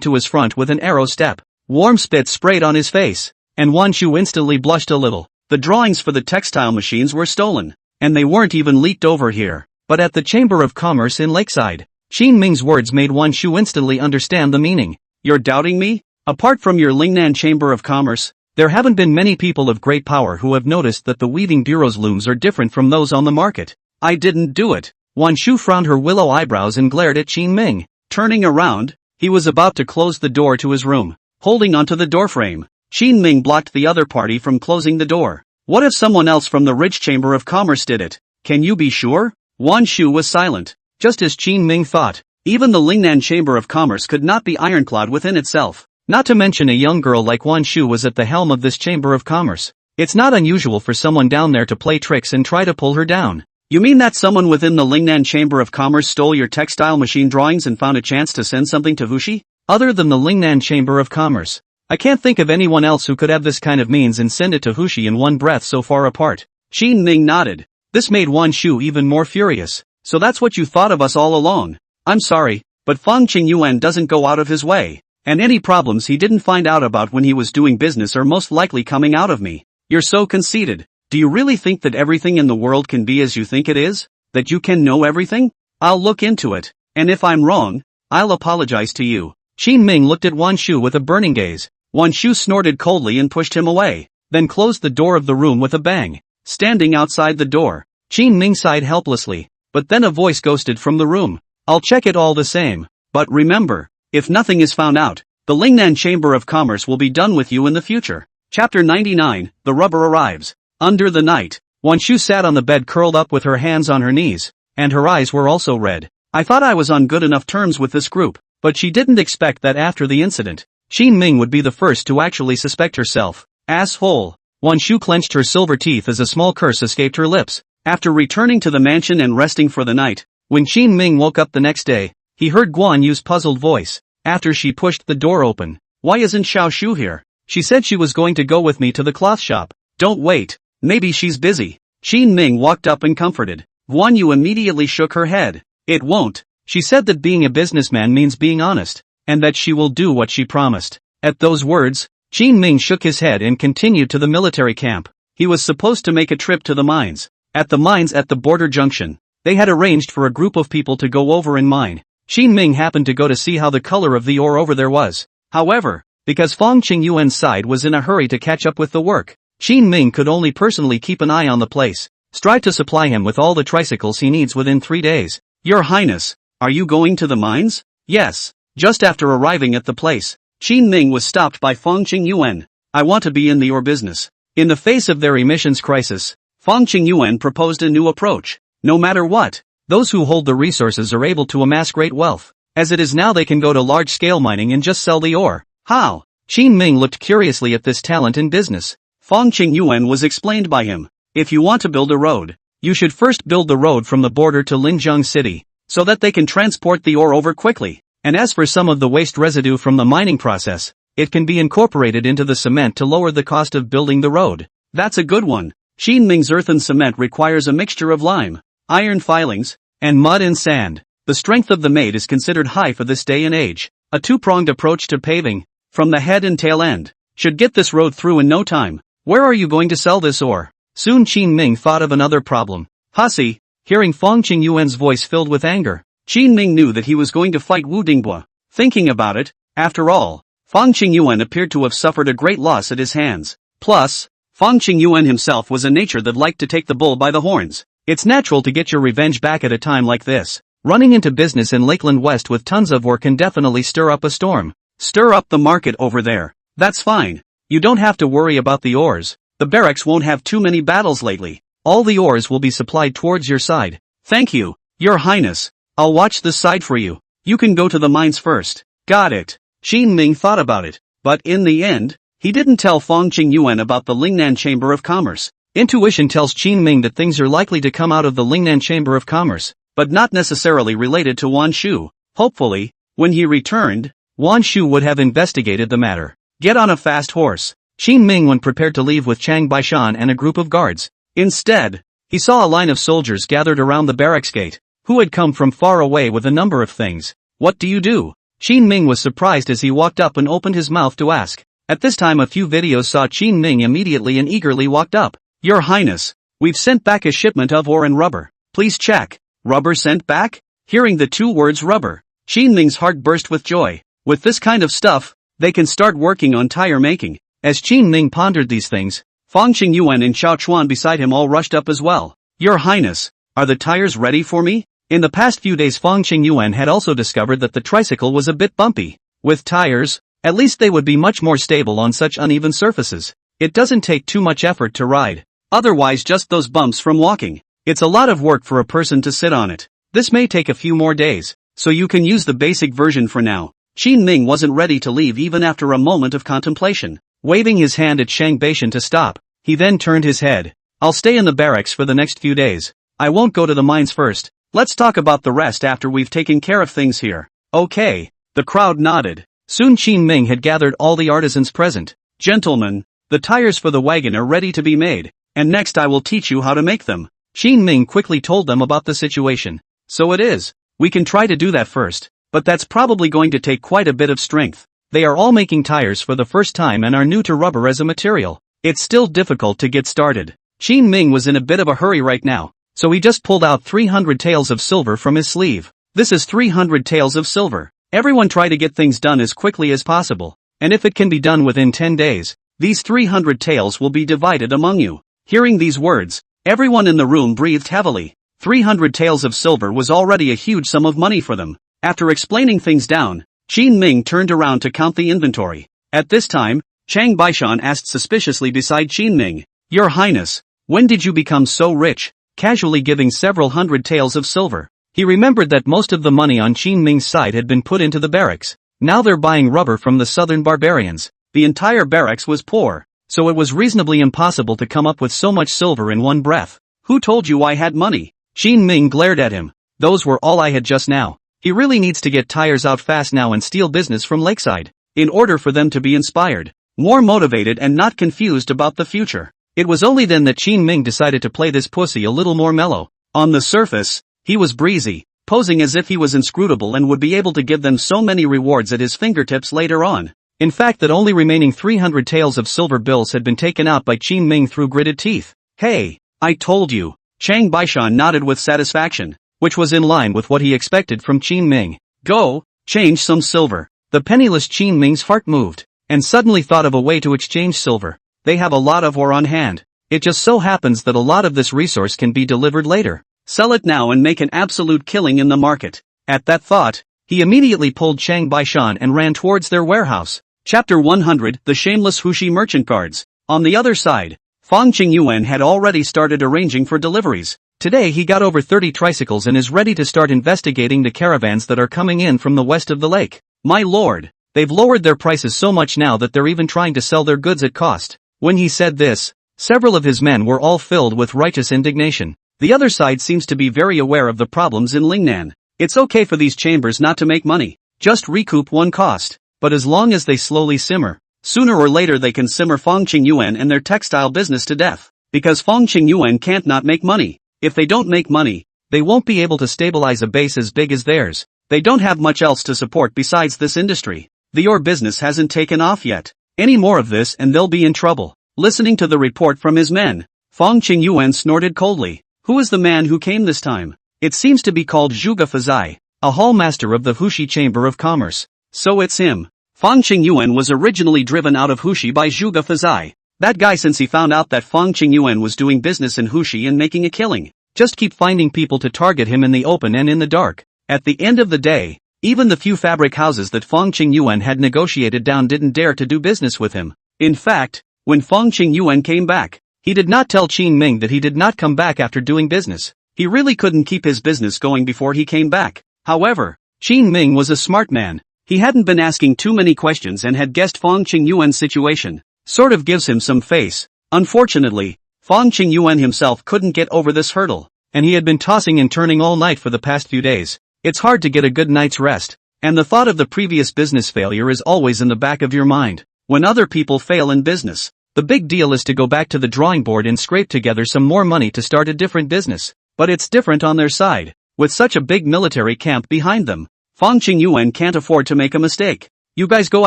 to his front with an arrow step, warm spit sprayed on his face, and Wan Shu instantly blushed a little. The drawings for the textile machines were stolen, and they weren't even leaked over here, but at the Chamber of Commerce in Lakeside. Qin Ming's words made Wan Shu instantly understand the meaning. You're doubting me? Apart from your Lingnan Chamber of Commerce, there haven't been many people of great power who have noticed that the Weaving Bureau's looms are different from those on the market. I didn't do it. Wan Shu frowned her willow eyebrows and glared at Qin Ming. Turning around, he was about to close the door to his room. Holding onto the doorframe, Qin Ming blocked the other party from closing the door. What if someone else from the rich Chamber of Commerce did it? Can you be sure? Wan Shu was silent. Just as Qin Ming thought, even the Lingnan Chamber of Commerce could not be ironclad within itself. Not to mention a young girl like Wan Shu was at the helm of this Chamber of Commerce. It's not unusual for someone down there to play tricks and try to pull her down. You mean that someone within the Lingnan Chamber of Commerce stole your textile machine drawings and found a chance to send something to Wuxi? Other than the Lingnan Chamber of Commerce, I can't think of anyone else who could have this kind of means and send it to Wuxi in one breath so far apart. Qin Ming nodded. This made Wan Shu even more furious. So that's what you thought of us all along. I'm sorry, but Feng Qingyuan doesn't go out of his way. And any problems he didn't find out about when he was doing business are most likely coming out of me. You're so conceited. Do you really think that everything in the world can be as you think it is? That you can know everything? I'll look into it, and if I'm wrong, I'll apologize to you. Qin Ming looked at Wan Shu with a burning gaze. Wan Shu snorted coldly and pushed him away, then closed the door of the room with a bang. Standing outside the door, Qin Ming sighed helplessly, but then a voice ghosted from the room. I'll check it all the same, but remember, if nothing is found out, the Lingnan Chamber of Commerce will be done with you in the future. Chapter 99, The Rubber Arrives. Under the night, Wan Shu sat on the bed curled up with her hands on her knees, and her eyes were also red. I thought I was on good enough terms with this group, but she didn't expect that after the incident, Qin Ming would be the first to actually suspect herself. Asshole. Wan Shu clenched her silver teeth as a small curse escaped her lips. After returning to the mansion and resting for the night, when Qin Ming woke up the next day, he heard Guan Yu's puzzled voice. After she pushed the door open, why isn't Xiao Shu here? She said she was going to go with me to the cloth shop. Don't wait. Maybe she's busy. Qin Ming walked up and comforted. Guan Yu immediately shook her head. It won't. She said that being a businessman means being honest, and that she will do what she promised. At those words, Qin Ming shook his head and continued to the military camp. He was supposed to make a trip to the mines. At the mines at the border junction, they had arranged for a group of people to go over and mine. Qin Ming happened to go to see how the color of the ore over there was. However, because Feng Qingyuan's side was in a hurry to catch up with the work, Qin Ming could only personally keep an eye on the place, strive to supply him with all the tricycles he needs within 3 days. Your Highness, are you going to the mines? Yes. Just after arriving at the place, Qin Ming was stopped by Feng Qingyuan. I want to be in the ore business. In the face of their emissions crisis, Feng Qingyuan proposed a new approach. No matter what, those who hold the resources are able to amass great wealth. As it is now, they can go to large-scale mining and just sell the ore. How? Qin Ming looked curiously at this talent in business. Feng Qingyuan was explained by him. If you want to build a road, you should first build the road from the border to Linjiang City, so that they can transport the ore over quickly. And as for some of the waste residue from the mining process, it can be incorporated into the cement to lower the cost of building the road. That's a good one. Qin Ming's earthen cement requires a mixture of lime, iron filings, and mud and sand. The strength of the made is considered high for this day and age. A two-pronged approach to paving, from the head and tail end, should get this road through in no time. Where are you going to sell this ore? Soon Qin Ming thought of another problem. Hussy. Hearing Feng Qingyuan's voice filled with anger, Qin Ming knew that he was going to fight Wu Dingbua. Thinking about it, after all, Feng Qingyuan appeared to have suffered a great loss at his hands. Plus, Feng Qingyuan himself was a nature that liked to take the bull by the horns. It's natural to get your revenge back at a time like this. Running into business in Lakeland West with tons of ore can definitely stir up a storm. Stir up the market over there. That's fine. You don't have to worry about the ores. The barracks won't have too many battles lately. All the ores will be supplied towards your side. Thank you, Your Highness. I'll watch this side for you. You can go to the mines first. Got it. Qin Ming thought about it, but in the end, he didn't tell Feng Qingyuan about the Lingnan Chamber of Commerce. Intuition tells Qin Ming that things are likely to come out of the Lingnan Chamber of Commerce, but not necessarily related to Wan Shu. Hopefully, when he returned, Wan Shu would have investigated the matter. Get on a fast horse. Qin Ming went prepared to leave with Chang Baishan and a group of guards. Instead, he saw a line of soldiers gathered around the barracks gate, who had come from far away with a number of things. What do you do? Qin Ming was surprised as he walked up and opened his mouth to ask. At this time a few videos saw Qin Ming immediately and eagerly walked up. Your Highness, we've sent back a shipment of ore and rubber. Please check. Rubber sent back? Hearing the two words rubber, Qin Ming's heart burst with joy. With this kind of stuff, they can start working on tire making. As Qin Ming pondered these things, Fang Qingyuan and Xiao Chuan beside him all rushed up as well. Your Highness, are the tires ready for me? In the past few days Fang Qingyuan had also discovered that the tricycle was a bit bumpy. With tires, at least they would be much more stable on such uneven surfaces. It doesn't take too much effort to ride. Otherwise just those bumps from walking. It's a lot of work for a person to sit on it. This may take a few more days, so you can use the basic version for now. Qin Ming wasn't ready to leave even after a moment of contemplation. Waving his hand at Shang Baishan to stop, he then turned his head. I'll stay in the barracks for the next few days. I won't go to the mines first. Let's talk about the rest after we've taken care of things here. Okay. The crowd nodded. Soon Qin Ming had gathered all the artisans present. Gentlemen, the tires for the wagon are ready to be made, and next I will teach you how to make them. Qin Ming quickly told them about the situation. So it is. We can try to do that first, but that's probably going to take quite a bit of strength. They are all making tires for the first time and are new to rubber as a material. It's still difficult to get started. Qin Ming was in a bit of a hurry right now, so he just pulled out 300 taels of silver from his sleeve. This is 300 taels of silver. Everyone try to get things done as quickly as possible, and if it can be done within 10 days, these 300 taels will be divided among you. Hearing these words, everyone in the room breathed heavily. 300 taels of silver was already a huge sum of money for them. After explaining things down, Qin Ming turned around to count the inventory. At this time, Chang Baishan asked suspiciously beside Qin Ming, Your Highness, when did you become so rich? Casually giving several hundred taels of silver. He remembered that most of the money on Qin Ming's side had been put into the barracks. Now they're buying rubber from the southern barbarians. The entire barracks was poor, so it was reasonably impossible to come up with so much silver in one breath. Who told you I had money? Qin Ming glared at him. Those were all I had just now. He really needs to get tires out fast now and steal business from Lakeside, in order for them to be inspired, more motivated and not confused about the future. It was only then that Qin Ming decided to play this pussy a little more mellow. On the surface, he was breezy, posing as if he was inscrutable and would be able to give them so many rewards at his fingertips later on. In fact, that only remaining 300 taels of silver bills had been taken out by Qin Ming through gritted teeth. Hey, I told you. Chang Baishan nodded with satisfaction, which was in line with what he expected from Qin Ming. Go, change some silver. The penniless Qin Ming's heart moved, and suddenly thought of a way to exchange silver. They have a lot of ore on hand. It just so happens that a lot of this resource can be delivered later. Sell it now and make an absolute killing in the market. At that thought, he immediately pulled Chang Baishan and ran towards their warehouse. Chapter 100, The Shameless Hushi Merchant Guards. On the other side, Fang Qingyuan had already started arranging for deliveries. Today he got over 30 tricycles and is ready to start investigating the caravans that are coming in from the west of the lake. My lord, they've lowered their prices so much now that they're even trying to sell their goods at cost. When he said this, several of his men were all filled with righteous indignation. The other side seems to be very aware of the problems in Lingnan. It's okay for these chambers not to make money, just recoup one cost. But as long as they slowly simmer, sooner or later they can simmer Fang Qingyuan and their textile business to death. Because Fang Qingyuan can't not make money. If they don't make money, they won't be able to stabilize a base as big as theirs. They don't have much else to support besides this industry. The ore business hasn't taken off yet. Any more of this and they'll be in trouble. Listening to the report from his men, Fang Qingyuan snorted coldly. Who is the man who came this time? It seems to be called Zhuge Fazai, a hallmaster of the Hushi Chamber of Commerce. So it's him. Fang Qingyuan was originally driven out of Hushi by Zhuge Fazai. That guy, since he found out that Fang Qingyuan was doing business in Hushi and making a killing. Just keep finding people to target him in the open and in the dark. At the end of the day, even the few fabric houses that Fang Qingyuan had negotiated down didn't dare to do business with him. In fact, when Fang Qingyuan came back, he did not tell Qin Ming that he did not come back after doing business. He really couldn't keep his business going before he came back. However, Qin Ming was a smart man. He hadn't been asking too many questions and had guessed Fang Qingyuan's situation. Sort of gives him some face. Unfortunately, Fong Qingyuan himself couldn't get over this hurdle, and he had been tossing and turning all night for the past few days. It's hard to get a good night's rest, and the thought of the previous business failure is always in the back of your mind. When other people fail in business, the big deal is to go back to the drawing board and scrape together some more money to start a different business. But it's different on their side. With such a big military camp behind them, Fong Qingyuan can't afford to make a mistake. You guys go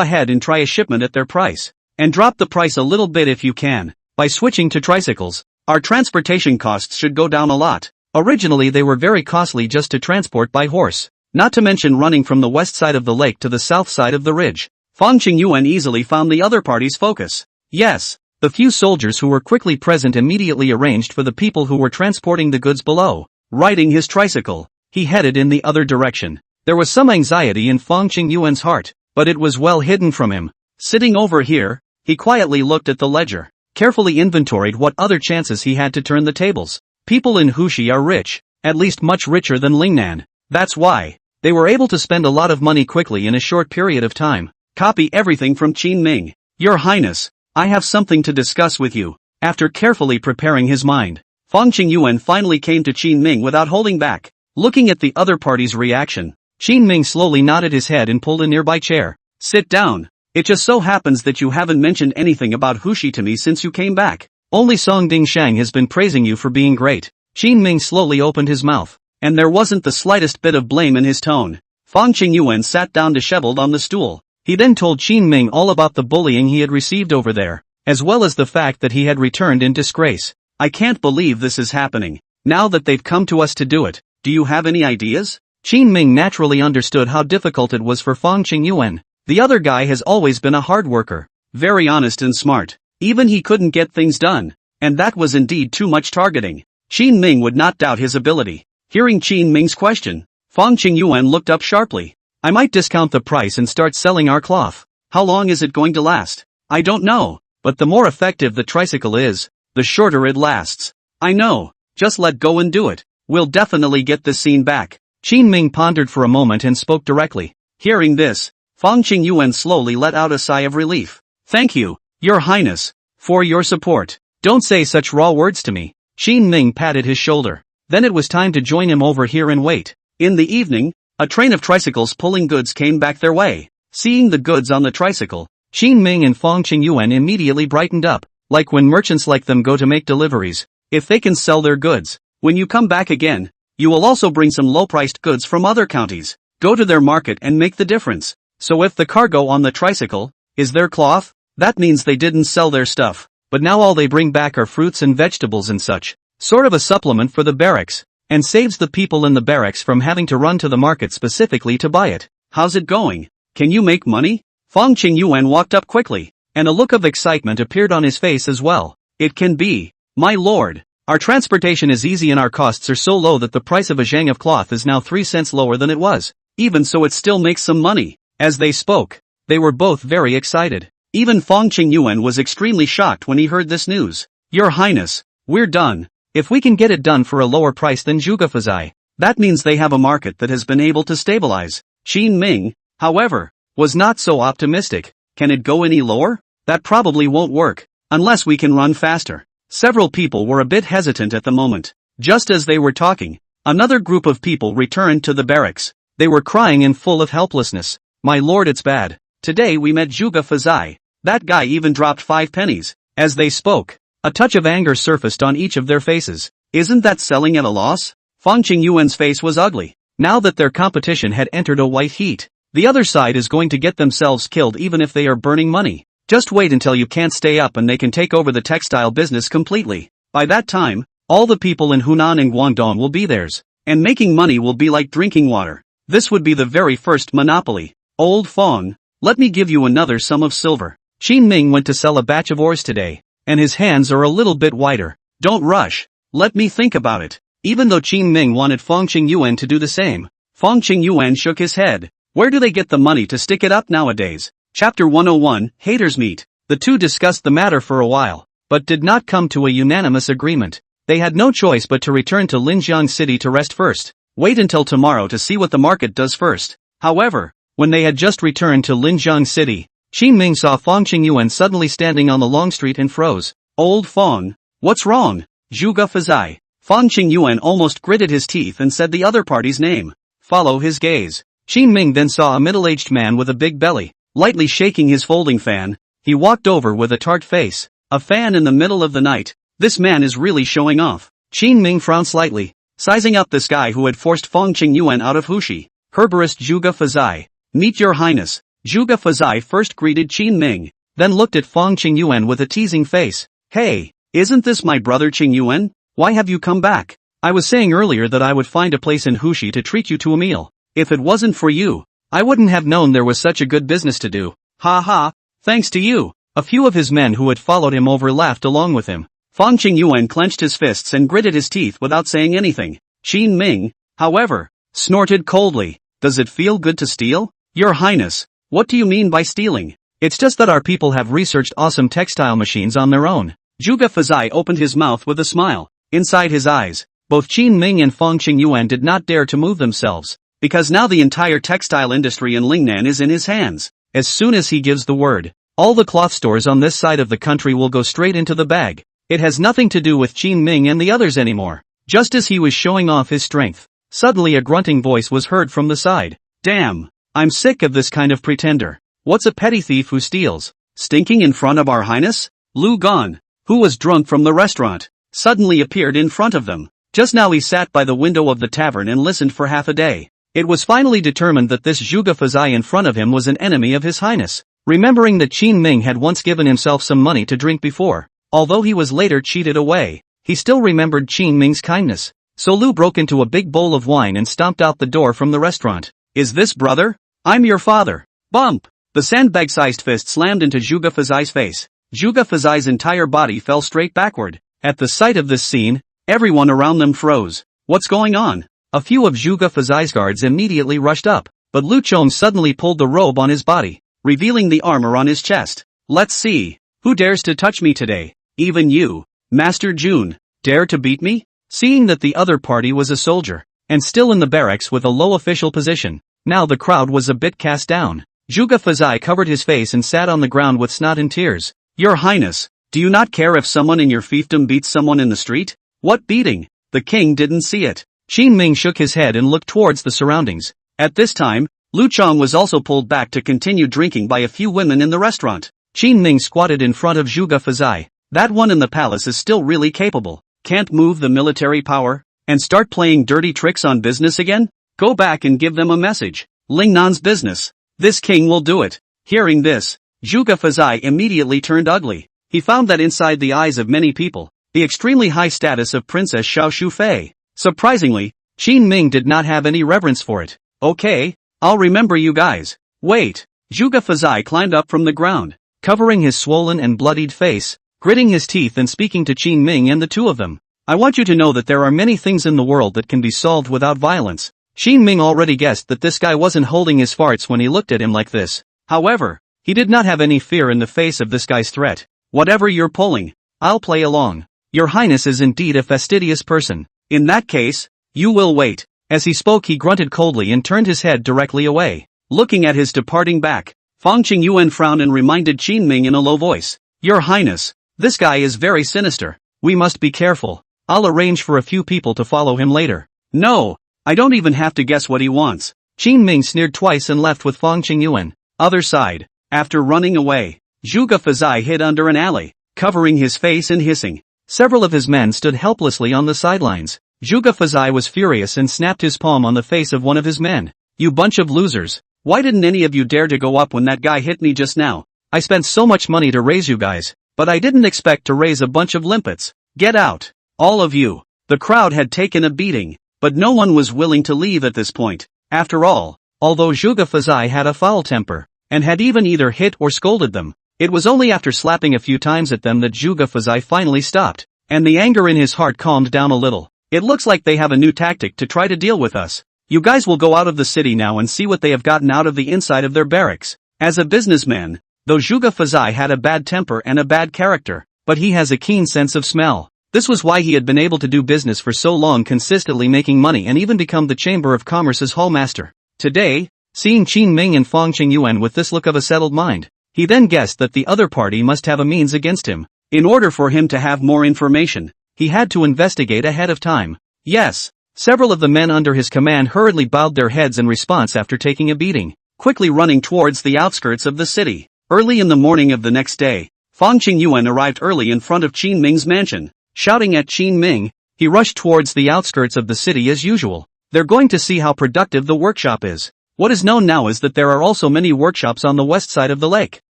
ahead and try a shipment at their price. And drop the price a little bit if you can. By switching to tricycles, our transportation costs should go down a lot. Originally they were very costly just to transport by horse. Not to mention running from the west side of the lake to the south side of the ridge. Fong Qingyuan easily found the other party's focus. Yes, the few soldiers who were quickly present immediately arranged for the people who were transporting the goods below. Riding his tricycle, he headed in the other direction. There was some anxiety in Fong Qingyuan's heart, but it was well hidden from him. Sitting over here, he quietly looked at the ledger, carefully inventoried what other chances he had to turn the tables. People in Hushi are rich, at least much richer than Lingnan. That's why they were able to spend a lot of money quickly in a short period of time. Copy everything from Qin Ming. Your Highness, I have something to discuss with you. After carefully preparing his mind, Fong Qingyuan finally came to Qin Ming without holding back. Looking at the other party's reaction, Qin Ming slowly nodded his head and pulled a nearby chair. Sit down. It just so happens that you haven't mentioned anything about Hushi to me since you came back. Only Song Dingshang has been praising you for being great. Qin Ming slowly opened his mouth, and there wasn't the slightest bit of blame in his tone. Fong Qingyuan sat down disheveled on the stool. He then told Qin Ming all about the bullying he had received over there, as well as the fact that he had returned in disgrace. I can't believe this is happening. Now that they've come to us to do it, do you have any ideas? Qin Ming naturally understood how difficult it was for Fong Qingyuan. The other guy has always been a hard worker, very honest and smart. Even he couldn't get things done, and that was indeed too much targeting. Qin Ming would not doubt his ability. Hearing Qin Ming's question, Fong Qingyuan looked up sharply. I might discount the price and start selling our cloth. How long is it going to last? I don't know, but the more effective the tricycle is, the shorter it lasts. I know, just let go and do it. We'll definitely get this scene back. Qin Ming pondered for a moment and spoke directly. Hearing this, Fong Qingyuan slowly let out a sigh of relief. Thank you, Your Highness, for your support. Don't say such raw words to me. Qin Ming patted his shoulder. Then it was time to join him over here and wait. In the evening, a train of tricycles pulling goods came back their way. Seeing the goods on the tricycle, Qin Ming and Fong Qingyuan immediately brightened up, like when merchants like them go to make deliveries. If they can sell their goods, when you come back again, you will also bring some low-priced goods from other counties. Go to their market and make the difference. So if the cargo on the tricycle is their cloth, that means they didn't sell their stuff, but now all they bring back are fruits and vegetables and such. Sort of a supplement for the barracks, and saves the people in the barracks from having to run to the market specifically to buy it. How's it going? Can you make money? Fong Qingyuan walked up quickly, and a look of excitement appeared on his face as well. It can be, my lord. Our transportation is easy and our costs are so low that the price of a zhang of cloth is now 3 cents lower than it was. Even so it still makes some money. As they spoke, they were both very excited. Even Fong Qingyuan was extremely shocked when he heard this news. Your Highness, we're done. If we can get it done for a lower price than Zhugafazai, that means they have a market that has been able to stabilize. Qin Ming, however, was not so optimistic. Can it go any lower? That probably won't work, unless we can run faster. Several people were a bit hesitant at the moment. Just as they were talking, another group of people returned to the barracks. They were crying and full of helplessness. My lord, it's bad. Today we met Zhuge Fazai. That guy even dropped 5 pennies. As they spoke, a touch of anger surfaced on each of their faces. Isn't that selling at a loss? Fong Qingyuan's face was ugly. Now that their competition had entered a white heat, the other side is going to get themselves killed even if they are burning money. Just wait until you can't stay up and they can take over the textile business completely. By that time, all the people in Hunan and Guangdong will be theirs, and making money will be like drinking water. This would be the very first monopoly. Old Fong, let me give you another sum of silver. Qin Ming went to sell a batch of ores today, and his hands are a little bit wider. Don't rush. Let me think about it. Even though Qin Ming wanted Fong Qingyuan to do the same, Fong Qingyuan shook his head. Where do they get the money to stick it up nowadays? Chapter 101, Haters Meet. The two discussed the matter for a while, but did not come to a unanimous agreement. They had no choice but to return to Linjiang City to rest first. Wait until tomorrow to see what the market does first. However, when they had just returned to Linjiang City, Qin Ming saw Fong Qingyuan suddenly standing on the long street and froze. Old Fong, What's wrong? Zhuge Fazai. Fang Qingyuan almost gritted his teeth and said the other party's name. Follow his gaze. Qin Ming then saw a middle-aged man with a big belly, lightly shaking his folding fan. He walked over with a tart face. A fan in the middle of the night. This man is really showing off. Qin Ming frowned slightly, sizing up this guy who had forced Fang Qingyuan out of Hushi. Herborist Zhuge Fazai. Meet your highness. Zhuge Fazai first greeted Qin Ming, then looked at Fang Qingyuan with a teasing face. Hey, isn't this my brother Qingyuan? Why have you come back? I was saying earlier that I would find a place in Hushi to treat you to a meal. If it wasn't for you, I wouldn't have known there was such a good business to do. Ha ha, thanks to you. A few of his men who had followed him over laughed along with him. Fang Qingyuan clenched his fists and gritted his teeth without saying anything. Qin Ming, however, snorted coldly. Does it feel good to steal? Your highness, what do you mean by stealing? It's just that our people have researched awesome textile machines on their own. Zhuge Fazai opened his mouth with a smile. Inside his eyes, both Qin Ming and Fang Qingyuan did not dare to move themselves, because now the entire textile industry in Lingnan is in his hands. As soon as he gives the word, all the cloth stores on this side of the country will go straight into the bag. It has nothing to do with Qin Ming and the others anymore. Just as he was showing off his strength, suddenly a grunting voice was heard from the side. Damn, I'm sick of this kind of pretender. What's a petty thief who steals? Stinking in front of our highness? Lu Gon, who was drunk from the restaurant, suddenly appeared in front of them. Just now he sat by the window of the tavern and listened for half a day. It was finally determined that this Zhuge Fazai in front of him was an enemy of his highness. Remembering that Qin Ming had once given himself some money to drink before, although he was later cheated away, he still remembered Qin Ming's kindness. So Lu broke into a big bowl of wine and stomped out the door from the restaurant. Is this brother? I'm your father. Bump! The sandbag-sized fist slammed into Zhuge Fazai's face. Zhuge Fazai's entire body fell straight backward. At the sight of this scene, everyone around them froze. What's going on? A few of Zhuge Fazai's guards immediately rushed up, but Lu Chong suddenly pulled the robe on his body, revealing the armor on his chest. Let's see. Who dares to touch me today? Even you, Master Jun, dare to beat me? Seeing that the other party was a soldier, and still in the barracks with a low official position, now the crowd was a bit cast down. Zhuge Fazai covered his face and sat on the ground with snot and tears. Your highness, do you not care if someone in your fiefdom beats someone in the street? What beating? The king didn't see it. Qin Ming shook his head and looked towards the surroundings. At this time, Lu Chong was also pulled back to continue drinking by a few women in the restaurant. Qin Ming squatted in front of Zhuge Fazai. That one in the palace is still really capable. Can't move the military power? And start playing dirty tricks on business again? Go back and give them a message. Lingnan's business. This king will do it. Hearing this, Zhuge Fazai immediately turned ugly. He found that inside the eyes of many people, the extremely high status of Princess Xiao Shufei. Surprisingly, Qin Ming did not have any reverence for it. Okay, I'll remember you guys. Wait. Zhuge Fazai climbed up from the ground, covering his swollen and bloodied face, gritting his teeth and speaking to Qin Ming and the two of them. I want you to know that there are many things in the world that can be solved without violence. Qin Ming already guessed that this guy wasn't holding his farts when he looked at him like this. However, he did not have any fear in the face of this guy's threat. Whatever you're pulling, I'll play along. Your highness is indeed a fastidious person. In that case, you will wait. As he spoke he grunted coldly and turned his head directly away. Looking at his departing back, Fang Qingyuan frowned and reminded Qin Ming in a low voice. Your highness, this guy is very sinister. We must be careful. I'll arrange for a few people to follow him later. No, I don't even have to guess what he wants. Qin Ming sneered twice and left with Fang Qingyuan. Other side. After running away, Zhuge Fazai hid under an alley, covering his face and hissing. Several of his men stood helplessly on the sidelines. Zhuge Fazai was furious and snapped his palm on the face of one of his men. You bunch of losers. Why didn't any of you dare to go up when that guy hit me just now? I spent so much money to raise you guys, but I didn't expect to raise a bunch of limpets. Get out. All of you. The crowd had taken a beating, but no one was willing to leave at this point. After all, although Zhuge Fazai had a foul temper, and had even either hit or scolded them, it was only after slapping a few times at them that Zhuge Fazai finally stopped, and the anger in his heart calmed down a little. It looks like they have a new tactic to try to deal with us. You guys will go out of the city now and see what they have gotten out of the inside of their barracks. As a businessman, though Zhuge Fazai had a bad temper and a bad character, but he has a keen sense of smell. This was why he had been able to do business for so long, consistently making money and even become the Chamber of Commerce's hallmaster. Today, seeing Qin Ming and Fang Qingyuan with this look of a settled mind, he then guessed that the other party must have a means against him. In order for him to have more information, he had to investigate ahead of time. Yes. Several of the men under his command hurriedly bowed their heads in response after taking a beating, quickly running towards the outskirts of the city. Early in the morning of the next day, Fang Qingyuan arrived early in front of Qin Ming's mansion. Shouting at Qin Ming, he rushed towards the outskirts of the city as usual. They're going to see how productive the workshop is. What is known now is that there are also many workshops on the west side of the lake,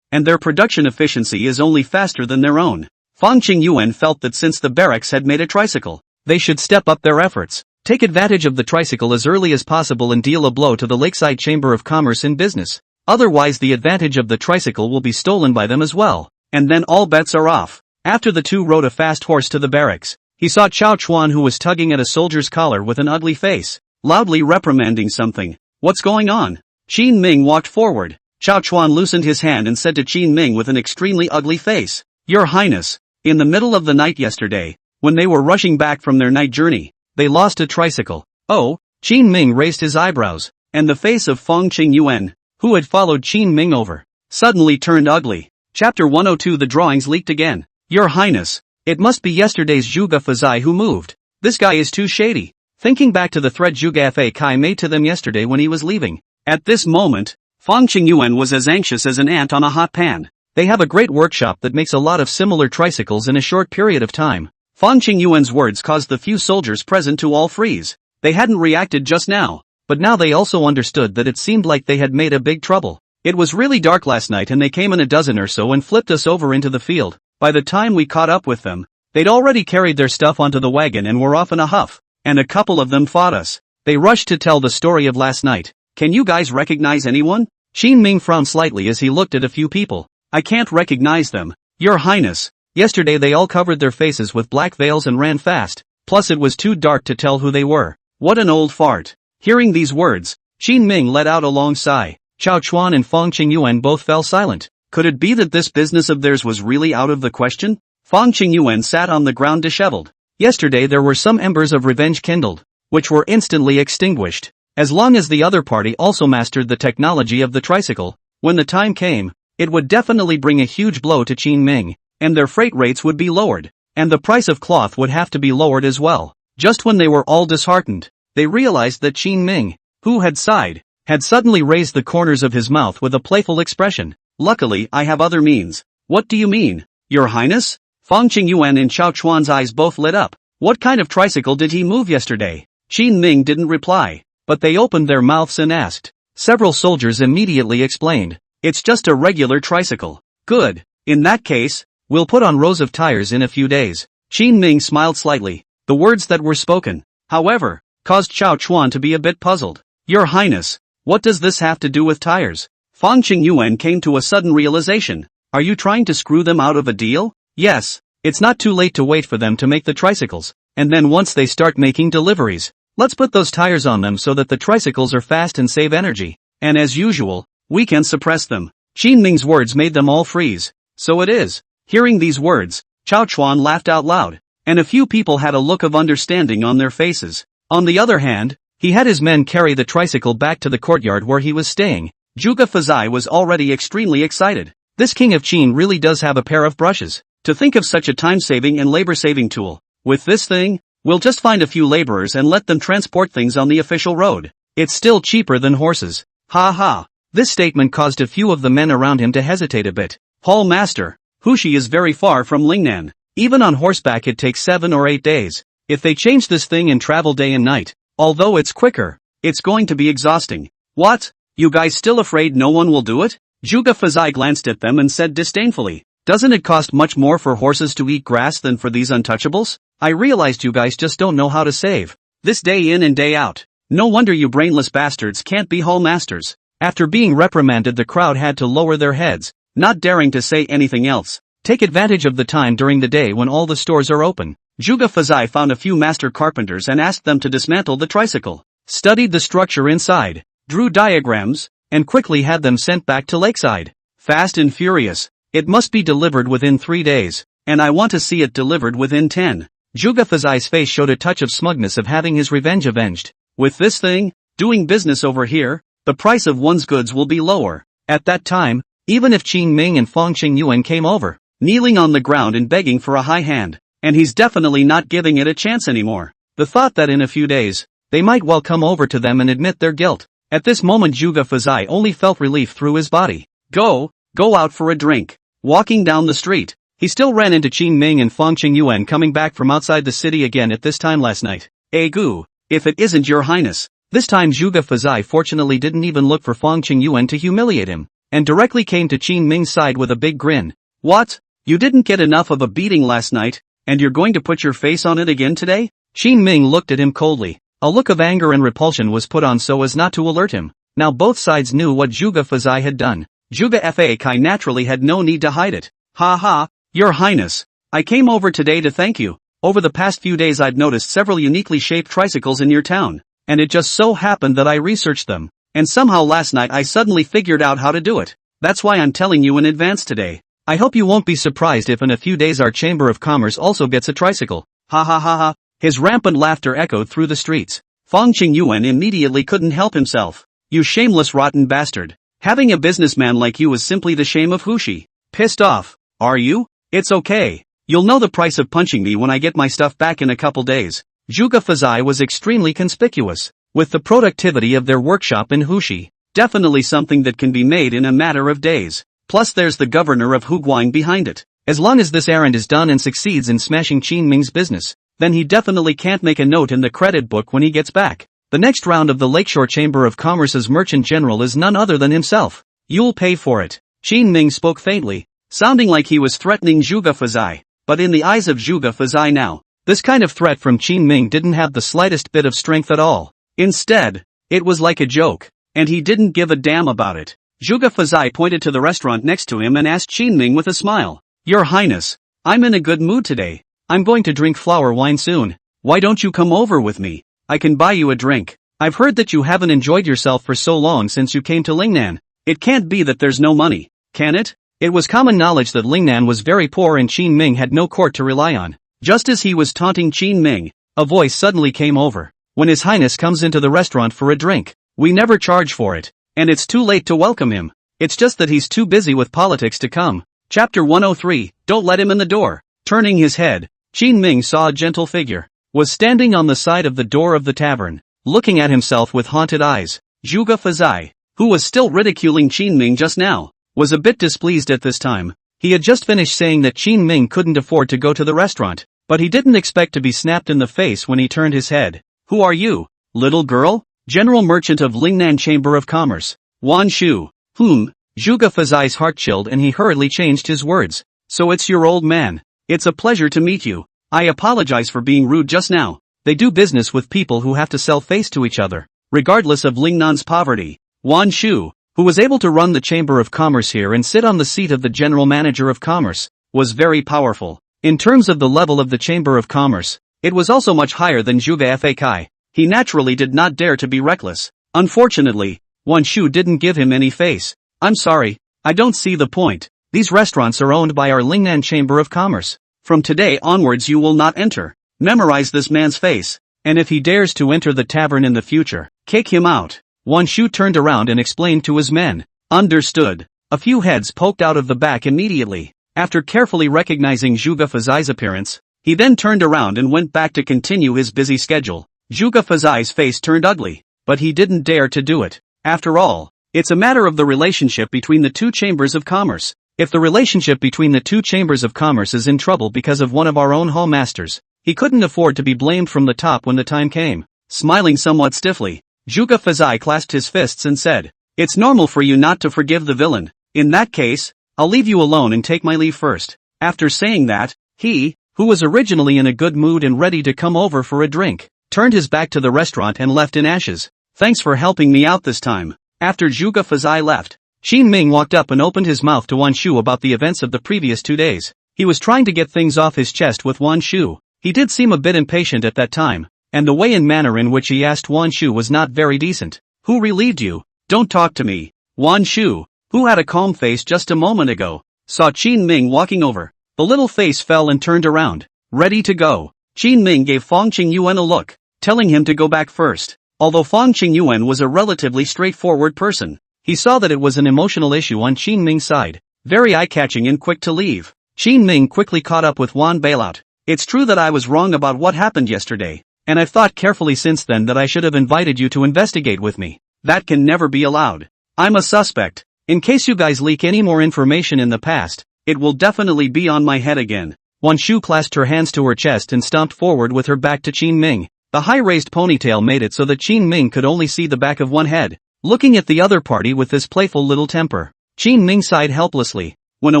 and their production efficiency is only faster than their own. Fang Qingyuan felt that since the barracks had made a tricycle, they should step up their efforts, take advantage of the tricycle as early as possible and deal a blow to the Lakeside Chamber of Commerce and Business. Otherwise the advantage of the tricycle will be stolen by them as well, and then all bets are off. After the two rode a fast horse to the barracks, he saw Chao Chuan, who was tugging at a soldier's collar with an ugly face, loudly reprimanding something. What's going on? Qin Ming walked forward. Chao Chuan loosened his hand and said to Qin Ming with an extremely ugly face, "Your Highness, in the middle of the night yesterday, when they were rushing back from their night journey, they lost a tricycle." Oh? Qin Ming raised his eyebrows, and the face of Fang Qingyuan, who had followed Qin Ming over, suddenly turned ugly. Chapter 102. The drawings leaked again. Your Highness, it must be yesterday's Zhuge Fazai who moved. This guy is too shady. Thinking back to the threat Zhuge Fa Kai made to them yesterday when he was leaving. At this moment, Fang Qingyuan was as anxious as an ant on a hot pan. They have a great workshop that makes a lot of similar tricycles in a short period of time. Fang Qingyuan's words caused the few soldiers present to all freeze. They hadn't reacted just now, but now they also understood that it seemed like they had made a big trouble. It was really dark last night and they came in a dozen or so and flipped us over into the field. By the time we caught up with them, they'd already carried their stuff onto the wagon and were off in a huff, and a couple of them fought us. They rushed to tell the story of last night. Can you guys recognize anyone? Qin Ming frowned slightly as he looked at a few people. I can't recognize them, Your Highness. Yesterday they all covered their faces with black veils and ran fast, plus it was too dark to tell who they were. What an old fart. Hearing these words, Qin Ming let out a long sigh. Chao Chuan and Fang Qingyuan both fell silent. Could it be that this business of theirs was really out of the question? Fang Qingyuan sat on the ground disheveled. Yesterday there were some embers of revenge kindled, which were instantly extinguished. As long as the other party also mastered the technology of the tricycle, when the time came, it would definitely bring a huge blow to Qin Ming, and their freight rates would be lowered, and the price of cloth would have to be lowered as well. Just when they were all disheartened, they realized that Qin Ming, who had sighed, had suddenly raised the corners of his mouth with a playful expression. Luckily I have other means. What do you mean, Your Highness? Fang Qingyuan and Chao Chuan's eyes both lit up. What kind of tricycle did he move yesterday? Qin Ming didn't reply, but they opened their mouths and asked. Several soldiers immediately explained. It's just a regular tricycle. Good. In that case, we'll put on rows of tires in a few days. Qin Ming smiled slightly. The words that were spoken, however, caused Chao Chuan to be a bit puzzled. Your Highness, what does this have to do with tires? Fang Qingyuan came to a sudden realization. Are you trying to screw them out of a deal? Yes. It's not too late to wait for them to make the tricycles, and then once they start making deliveries, let's put those tires on them so that the tricycles are fast and save energy, and as usual, we can suppress them. Qin Ming's words made them all freeze. So it is. Hearing these words, Chao Chuan laughed out loud, and a few people had a look of understanding on their faces. On the other hand, he had his men carry the tricycle back to the courtyard where he was staying. Zhuge Fazai was already extremely excited. This king of Qin really does have a pair of brushes. To think of such a time-saving and labor-saving tool. With this thing, we'll just find a few laborers and let them transport things on the official road. It's still cheaper than horses. Ha ha. This statement caused a few of the men around him to hesitate a bit. Hall Master, Hushi is very far from Lingnan. Even on horseback it takes 7 or 8 days. If they change this thing and travel day and night, although it's quicker, it's going to be exhausting. What? You guys still afraid no one will do it? Zhuge Fazai glanced at them and said disdainfully. Doesn't it cost much more for horses to eat grass than for these untouchables? I realized you guys just don't know how to save. This day in and day out. No wonder you brainless bastards can't be hall masters. After being reprimanded, the crowd had to lower their heads, not daring to say anything else. Take advantage of the time during the day when all the stores are open. Zhuge Fazai found a few master carpenters and asked them to dismantle the tricycle, studied the structure inside, drew diagrams, and quickly had them sent back to Lakeside. Fast and furious. It must be delivered within 3 days, and I want to see it delivered within 10. Zhuge Fazai's face showed a touch of smugness of having his revenge avenged. With this thing, doing business over here, the price of one's goods will be lower. At that time, even if Qin Ming and Fang Qingyuan came over, kneeling on the ground and begging for a high hand. And he's definitely not giving it a chance anymore. The thought that in a few days, they might well come over to them and admit their guilt. At this moment Zhuge Fazai only felt relief through his body. Go out for a drink. Walking down the street, he still ran into Qin Ming and Fang Qingyuan coming back from outside the city again at this time last night. Gu, if it isn't your highness. This time Zhuge Fazai fortunately didn't even look for Fang Qingyuan to humiliate him, and directly came to Qin Ming's side with a big grin. What? You didn't get enough of a beating last night, and you're going to put your face on it again today? Qin Ming looked at him coldly. A look of anger and repulsion was put on so as not to alert him. Now both sides knew what Zhuge Fazai had done. Zhuge Fai naturally had no need to hide it. Ha ha, your highness. I came over today to thank you. Over the past few days I've noticed several uniquely shaped tricycles in your town, and it just so happened that I researched them, and somehow last night I suddenly figured out how to do it. That's why I'm telling you in advance today. I hope you won't be surprised if in a few days our Chamber of Commerce also gets a tricycle. Ha ha ha ha. His rampant laughter echoed through the streets. Fang Qingyuan immediately couldn't help himself. You shameless rotten bastard. Having a businessman like you is simply the shame of Hushi. Pissed off, are you? It's okay. You'll know the price of punching me when I get my stuff back in a couple days. Zhuge Fazai was extremely conspicuous, with the productivity of their workshop in Hushi. Definitely something that can be made in a matter of days. Plus there's the governor of Huguang behind it. As long as this errand is done and succeeds in smashing Qin Ming's business, then he definitely can't make a note in the credit book when he gets back. The next round of the Lakeshore Chamber of Commerce's merchant general is none other than himself. You'll pay for it. Qin Ming spoke faintly, sounding like he was threatening Zhuge Fazai. But in the eyes of Zhuge Fazai now, this kind of threat from Qin Ming didn't have the slightest bit of strength at all. Instead, it was like a joke, and he didn't give a damn about it. Zhuge Fazai pointed to the restaurant next to him and asked Qin Ming with a smile. Your highness, I'm in a good mood today. I'm going to drink flower wine soon. Why don't you come over with me? I can buy you a drink. I've heard that you haven't enjoyed yourself for so long since you came to Lingnan. It can't be that there's no money, can it? It was common knowledge that Lingnan was very poor and Qin Ming had no court to rely on. Just as he was taunting Qin Ming, a voice suddenly came over. When His Highness comes into the restaurant for a drink, we never charge for it, and it's too late to welcome him. It's just that he's too busy with politics to come. Chapter 103, Don't Let Him in the Door. Turning his head, Qin Ming saw a gentle figure, was standing on the side of the door of the tavern, looking at himself with haunted eyes. Zhuge Fazai, who was still ridiculing Qin Ming just now, was a bit displeased at this time. He had just finished saying that Qin Ming couldn't afford to go to the restaurant, but he didn't expect to be snapped in the face when he turned his head. Who are you, little girl? General Merchant of Lingnan Chamber of Commerce. Wan Shu. Zhuge Fazai's heart chilled and he hurriedly changed his words. So it's your old man. It's a pleasure to meet you. I apologize for being rude just now. They do business with people who have to sell face to each other, regardless of Lingnan's poverty. Wan Shu, who was able to run the Chamber of Commerce here and sit on the seat of the General Manager of Commerce, was very powerful. In terms of the level of the Chamber of Commerce, it was also much higher than Zhuge Fai. He naturally did not dare to be reckless. Unfortunately, Wan Shu didn't give him any face. I'm sorry, I don't see the point. These restaurants are owned by our Lingnan Chamber of Commerce. From today onwards you will not enter. Memorize this man's face, and if he dares to enter the tavern in the future, kick him out. Wan Shu turned around and explained to his men. Understood. A few heads poked out of the back immediately. After carefully recognizing Zhuge Fazai's appearance, he then turned around and went back to continue his busy schedule. Zhuge Fazai's face turned ugly, but he didn't dare to do it. After all, it's a matter of the relationship between the two chambers of commerce. If the relationship between the two chambers of commerce is in trouble because of one of our own hall masters, he couldn't afford to be blamed from the top when the time came. Smiling somewhat stiffly, Zhuge Fazai clasped his fists and said, It's normal for you not to forgive the villain. In that case, I'll leave you alone and take my leave first. After saying that, he, who was originally in a good mood and ready to come over for a drink, turned his back to the restaurant and left in ashes. Thanks for helping me out this time. After Zhuge Fazai left, Qin Ming walked up and opened his mouth to Wan Shu about the events of the previous 2 days. He was trying to get things off his chest with Wan Shu. He did seem a bit impatient at that time, and the way and manner in which he asked Wan Shu was not very decent. Who relieved you? Don't talk to me. Wan Shu, who had a calm face just a moment ago, saw Qin Ming walking over. The little face fell and turned around, ready to go. Qin Ming gave Fang Qingyuan a look, telling him to go back first. Although Fang Qingyuan was a relatively straightforward person, he saw that it was an emotional issue on Qin Ming's side, very eye-catching and quick to leave. Qin Ming quickly caught up with Wan Bailout. It's true that I was wrong about what happened yesterday, and I've thought carefully since then that I should have invited you to investigate with me. That can never be allowed. I'm a suspect. In case you guys leak any more information in the past, it will definitely be on my head again. Wan Shu clasped her hands to her chest and stomped forward with her back to Qin Ming. The high-raised ponytail made it so that Qin Ming could only see the back of one head. Looking at the other party with this playful little temper, Qin Ming sighed helplessly. When a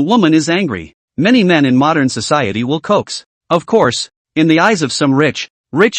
woman is angry, many men in modern society will coax. Of course, in the eyes of some rich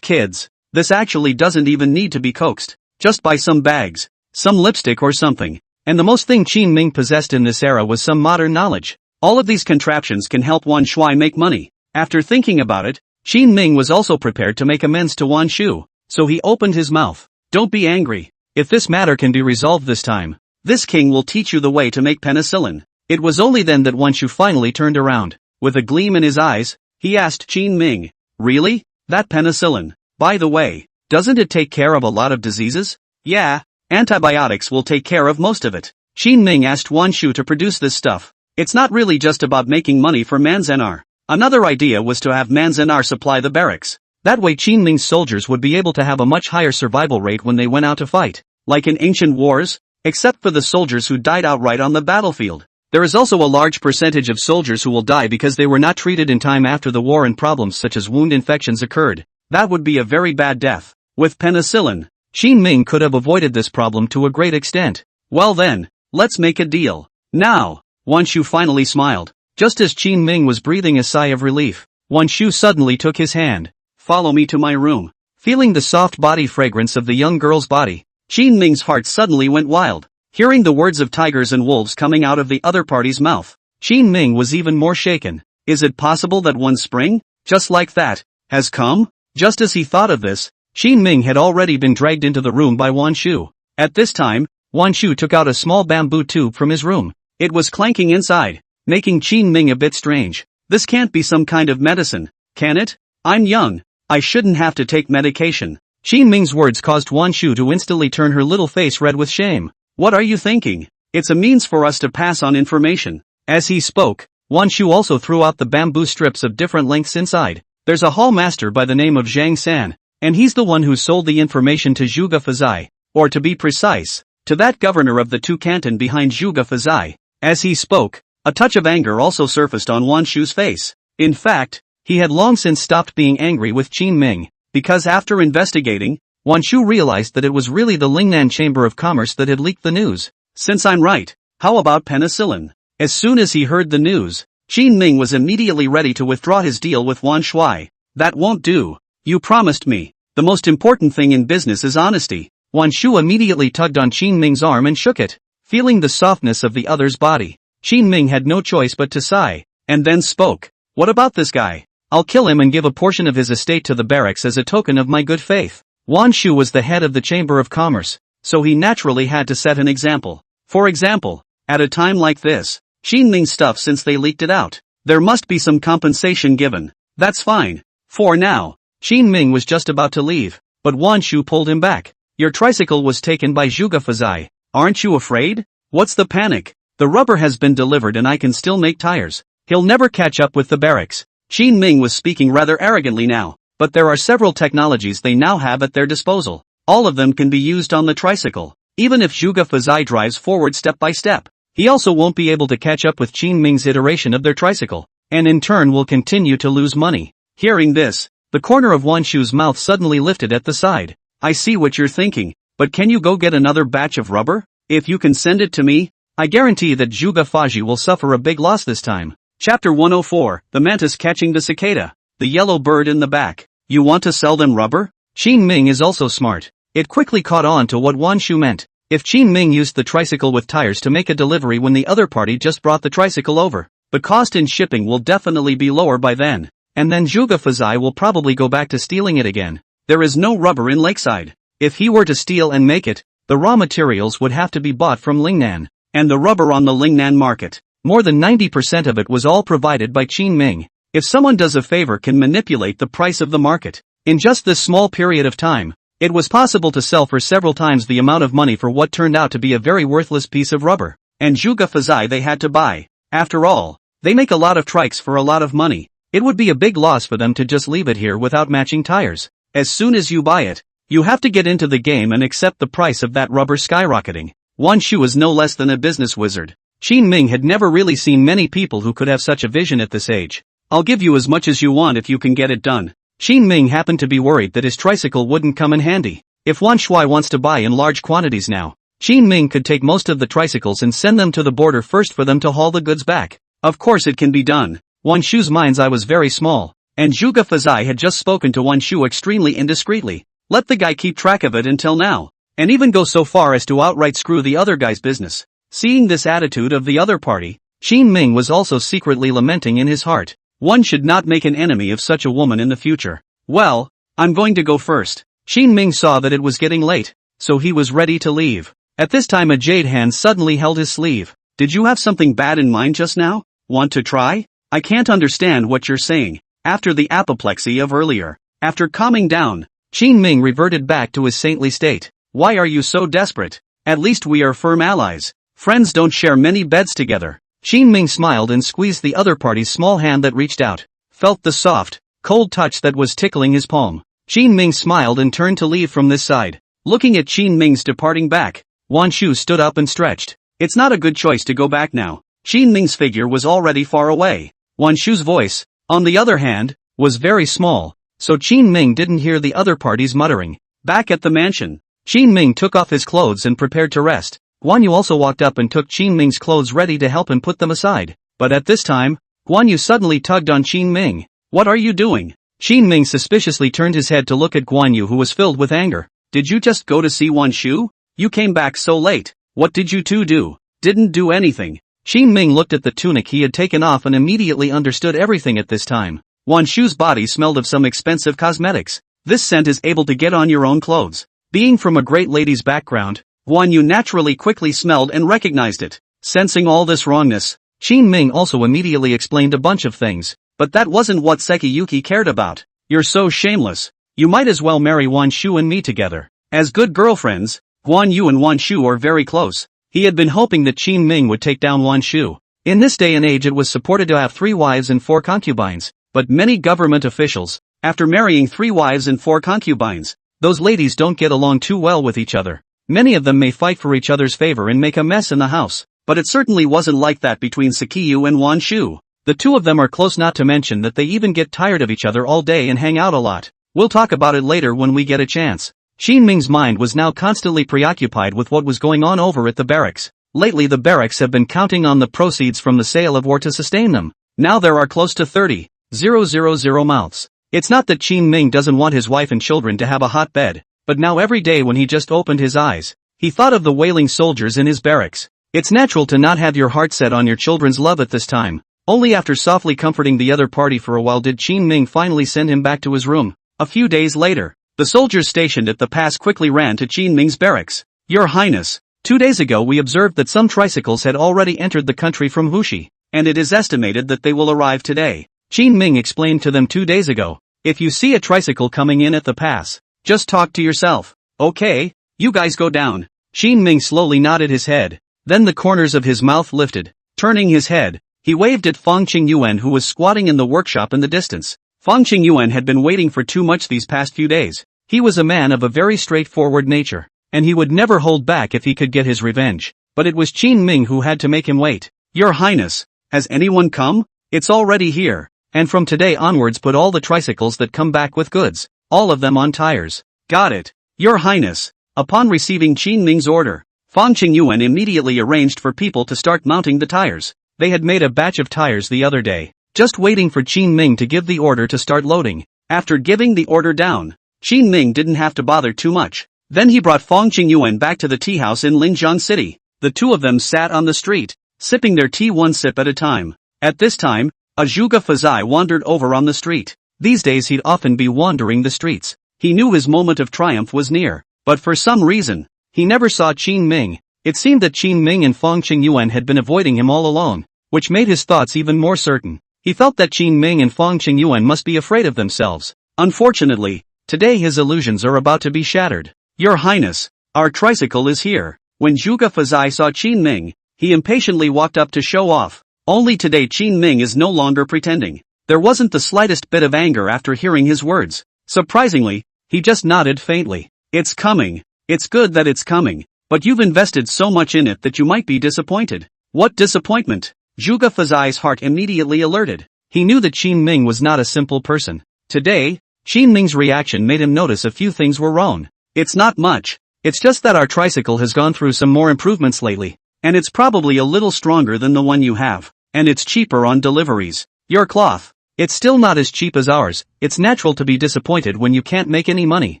kids, this actually doesn't even need to be coaxed. Just buy some bags, some lipstick or something. And the most thing Qin Ming possessed in this era was some modern knowledge. All of these contraptions can help Wan Shui make money. After thinking about it, Qin Ming was also prepared to make amends to Wan Shu, so he opened his mouth. Don't be angry. If this matter can be resolved this time, this king will teach you the way to make penicillin. It was only then that Wan Shu finally turned around. With a gleam in his eyes, he asked Qin Ming, "Really? That penicillin? By the way, doesn't it take care of a lot of diseases?" "Yeah, antibiotics will take care of most of it." Qin Ming asked Wan Shu to produce this stuff. It's not really just about making money for manhwaresumen. Another idea was to have manhwaresumen supply the barracks. That way Qin Ming's soldiers would be able to have a much higher survival rate when they went out to fight. Like in ancient wars, except for the soldiers who died outright on the battlefield. There is also a large percentage of soldiers who will die because they were not treated in time after the war and problems such as wound infections occurred. That would be a very bad death. With penicillin, Qin Ming could have avoided this problem to a great extent. Well then, let's make a deal. Now, Wan Shu finally smiled. Just as Qin Ming was breathing a sigh of relief, Wan Shu suddenly took his hand. "Follow me to my room." Feeling the soft body fragrance of the young girl's body, Qin Ming's heart suddenly went wild. Hearing the words of tigers and wolves coming out of the other party's mouth, Qin Ming was even more shaken. Is it possible that one spring, just like that, has come? Just as he thought of this, Qin Ming had already been dragged into the room by Wan Shu. At this time, Wan Shu took out a small bamboo tube from his room. It was clanking inside, making Qin Ming a bit strange. This can't be some kind of medicine, can it? I'm young. I shouldn't have to take medication. Qin Ming's words caused Wan Shu to instantly turn her little face red with shame. What are you thinking? It's a means for us to pass on information. As he spoke, Wan Shu also threw out the bamboo strips of different lengths inside. There's a hall master by the name of Zhang San, and he's the one who sold the information to Zhuge Fazai, or to be precise, to that governor of the two canton behind Zhuge Fazai. As he spoke, a touch of anger also surfaced on Wan Shu's face. In fact, he had long since stopped being angry with Qin Ming, because after investigating, Wan Shu realized that it was really the Lingnan Chamber of Commerce that had leaked the news. Since I'm right, how about penicillin? As soon as he heard the news, Qin Ming was immediately ready to withdraw his deal with Wan Shui. That won't do. You promised me. The most important thing in business is honesty. Wan Shu immediately tugged on Qin Ming's arm and shook it. Feeling the softness of the other's body, Qin Ming had no choice but to sigh, and then spoke. What about this guy? I'll kill him and give a portion of his estate to the barracks as a token of my good faith. Wan Shu was the head of the Chamber of Commerce, so he naturally had to set an example. For example, at a time like this, Qin Ming's stuff since they leaked it out, there must be some compensation given. That's fine. For now, Qin Ming was just about to leave, but Wan Shu pulled him back. Your tricycle was taken by Zhuge Fazai. Aren't you afraid? What's the panic? The rubber has been delivered and I can still make tires. He'll never catch up with the barracks. Qin Ming was speaking rather arrogantly now. But there are several technologies they now have at their disposal. All of them can be used on the tricycle. Even if Zhuge Fazai drives forward step by step, he also won't be able to catch up with Qin Ming's iteration of their tricycle, and in turn will continue to lose money. Hearing this, the corner of Wan Shu's mouth suddenly lifted at the side. I see what you're thinking, but can you go get another batch of rubber? If you can send it to me, I guarantee that Zhuge Fazai will suffer a big loss this time. Chapter 104, The Mantis Catching the Cicada. The yellow bird in the back. You want to sell them rubber? Qin Ming is also smart. It quickly caught on to what Wan Shu meant. If Qin Ming used the tricycle with tires to make a delivery when the other party just brought the tricycle over, the cost in shipping will definitely be lower by then. And then Zhuge Fazai will probably go back to stealing it again. There is no rubber in Lakeside. If he were to steal and make it, the raw materials would have to be bought from Lingnan. And the rubber on the Lingnan market, more than 90% of it was all provided by Qin Ming. If someone does a favor can manipulate the price of the market, in just this small period of time, it was possible to sell for several times the amount of money for what turned out to be a very worthless piece of rubber. And Zhuge Fazai they had to buy. After all, They make a lot of trikes for a lot of money. It would be a big loss for them to just leave it here without matching tires. As soon as you buy it, you have to get into the game and accept the price of that rubber skyrocketing. Wan Shu is no less than a business wizard. Qin Ming had never really seen many people who could have such a vision at this age. I'll give you as much as you want if you can get it done. Qin Ming happened to be worried that his tricycle wouldn't come in handy. If Wan Shui wants to buy in large quantities now, Qin Ming could take most of the tricycles and send them to the border first for them to haul the goods back. Of course it can be done. Wan Shu's mind's eye was very small, and Zhuge Fazai had just spoken to Wan Shu extremely indiscreetly. Let the guy keep track of it until now, and even go so far as to outright screw the other guy's business. Seeing this attitude of the other party, Qin Ming was also secretly lamenting in his heart. One should not make an enemy of such a woman in the future. Well, I'm going to go first. Qin Ming saw that it was getting late, so he was ready to leave. At this time a jade hand suddenly held his sleeve. Did you have something bad in mind just now? Want to try? I can't understand what you're saying. After the apoplexy of earlier, after calming down, Qin Ming reverted back to his saintly state. Why are you so desperate? At least we are firm allies. Friends don't share many beds together. Qin Ming smiled and squeezed the other party's small hand that reached out, felt the soft, cold touch that was tickling his palm. Qin Ming smiled and turned to leave from this side. Looking at Qin Ming's departing back, Wan Shu stood up and stretched. It's not a good choice to go back now. Qin Ming's figure was already far away. Wan Shu's voice, on the other hand, was very small, so Qin Ming didn't hear the other party's muttering. Back at the mansion, Qin Ming took off his clothes and prepared to rest. Guan Yu also walked up and took Qin Ming's clothes ready to help him put them aside. But at this time, Guan Yu suddenly tugged on Qin Ming. What are you doing? Qin Ming suspiciously turned his head to look at Guan Yu, who was filled with anger. Did you just go to see Wan Shu? You came back so late. What did you two do? Didn't do anything. Qin Ming looked at the tunic he had taken off and immediately understood everything at this time. Wan Shu's body smelled of some expensive cosmetics. This scent is able to get on your own clothes. Being from a great lady's background, Guan Yu naturally quickly smelled and recognized it. Sensing all this wrongness, Qin Ming also immediately explained a bunch of things, but that wasn't what Sekiyuki cared about. You're so shameless. You might as well marry Wan Shu and me together. As good girlfriends, Guan Yu and Wan Shu are very close. He had been hoping that Qin Ming would take down Wan Shu. In this day and age it was supported to have 3 wives and 4 concubines, but many government officials, after marrying 3 wives and 4 concubines, those ladies don't get along too well with each other. Many of them may fight for each other's favor and make a mess in the house, but it certainly wasn't like that between Sekiyu and Wan Shu. The two of them are close, not to mention that they even get tired of each other all day and hang out a lot. We'll talk about it later when we get a chance. Qin Ming's mind was now constantly preoccupied with what was going on over at the barracks. Lately the barracks have been counting on the proceeds from the sale of ore to sustain them. Now there are close to 30,000 mouths. It's not that Qin Ming doesn't want his wife and children to have a hot bed, but now every day when he just opened his eyes, he thought of the wailing soldiers in his barracks. It's natural to not have your heart set on your children's love at this time. Only after softly comforting the other party for a while did Qin Ming finally send him back to his room. A few days later, the soldiers stationed at the pass quickly ran to Qin Ming's barracks. Your Highness, 2 days ago we observed that some tricycles had already entered the country from Wuxi, and it is estimated that they will arrive today. Qin Ming explained to them 2 days ago. If you see a tricycle coming in at the pass, just talk to yourself. Okay, you guys go down. Qin Ming slowly nodded his head, then the corners of his mouth lifted. Turning his head, he waved at Fang Qingyuan, who was squatting in the workshop in the distance. Fang Qingyuan had been waiting for too much these past few days. He was a man of a very straightforward nature, and he would never hold back if he could get his revenge. But it was Qin Ming who had to make him wait. Your Highness, has anyone come? It's already here, and from today onwards put all the tricycles that come back with goods, all of them on tires. Got it, Your Highness. Upon receiving Qin Ming's order, Fang Qingyuan immediately arranged for people to start mounting the tires. They had made a batch of tires the other day, just waiting for Qin Ming to give the order to start loading. After giving the order down, Qin Ming didn't have to bother too much. Then he brought Fang Qingyuan back to the tea house in Linjiang City. The two of them sat on the street, sipping their tea one sip at a time. At this time, a Zhuge Fazai wandered over on the street. These days he'd often be wandering the streets. He knew his moment of triumph was near, but for some reason, he never saw Qin Ming. It seemed that Qin Ming and Fang Qingyuan had been avoiding him all along, which made his thoughts even more certain. He felt that Qin Ming and Fang Qingyuan must be afraid of themselves. Unfortunately, today his illusions are about to be shattered. Your Highness, our tricycle is here. When Zhuge Fazai saw Qin Ming, he impatiently walked up to show off. Only today Qin Ming is no longer pretending. There wasn't the slightest bit of anger after hearing his words. Surprisingly, he just nodded faintly. It's coming. It's good that it's coming. But you've invested so much in it that you might be disappointed. What disappointment? Zhuge Fazai's heart immediately alerted. He knew that Qin Ming was not a simple person. Today, Qin Ming's reaction made him notice a few things were wrong. It's not much. It's just that our tricycle has gone through some more improvements lately. And it's probably a little stronger than the one you have. And it's cheaper on deliveries. Your cloth. It's still not as cheap as ours. It's natural to be disappointed when you can't make any money.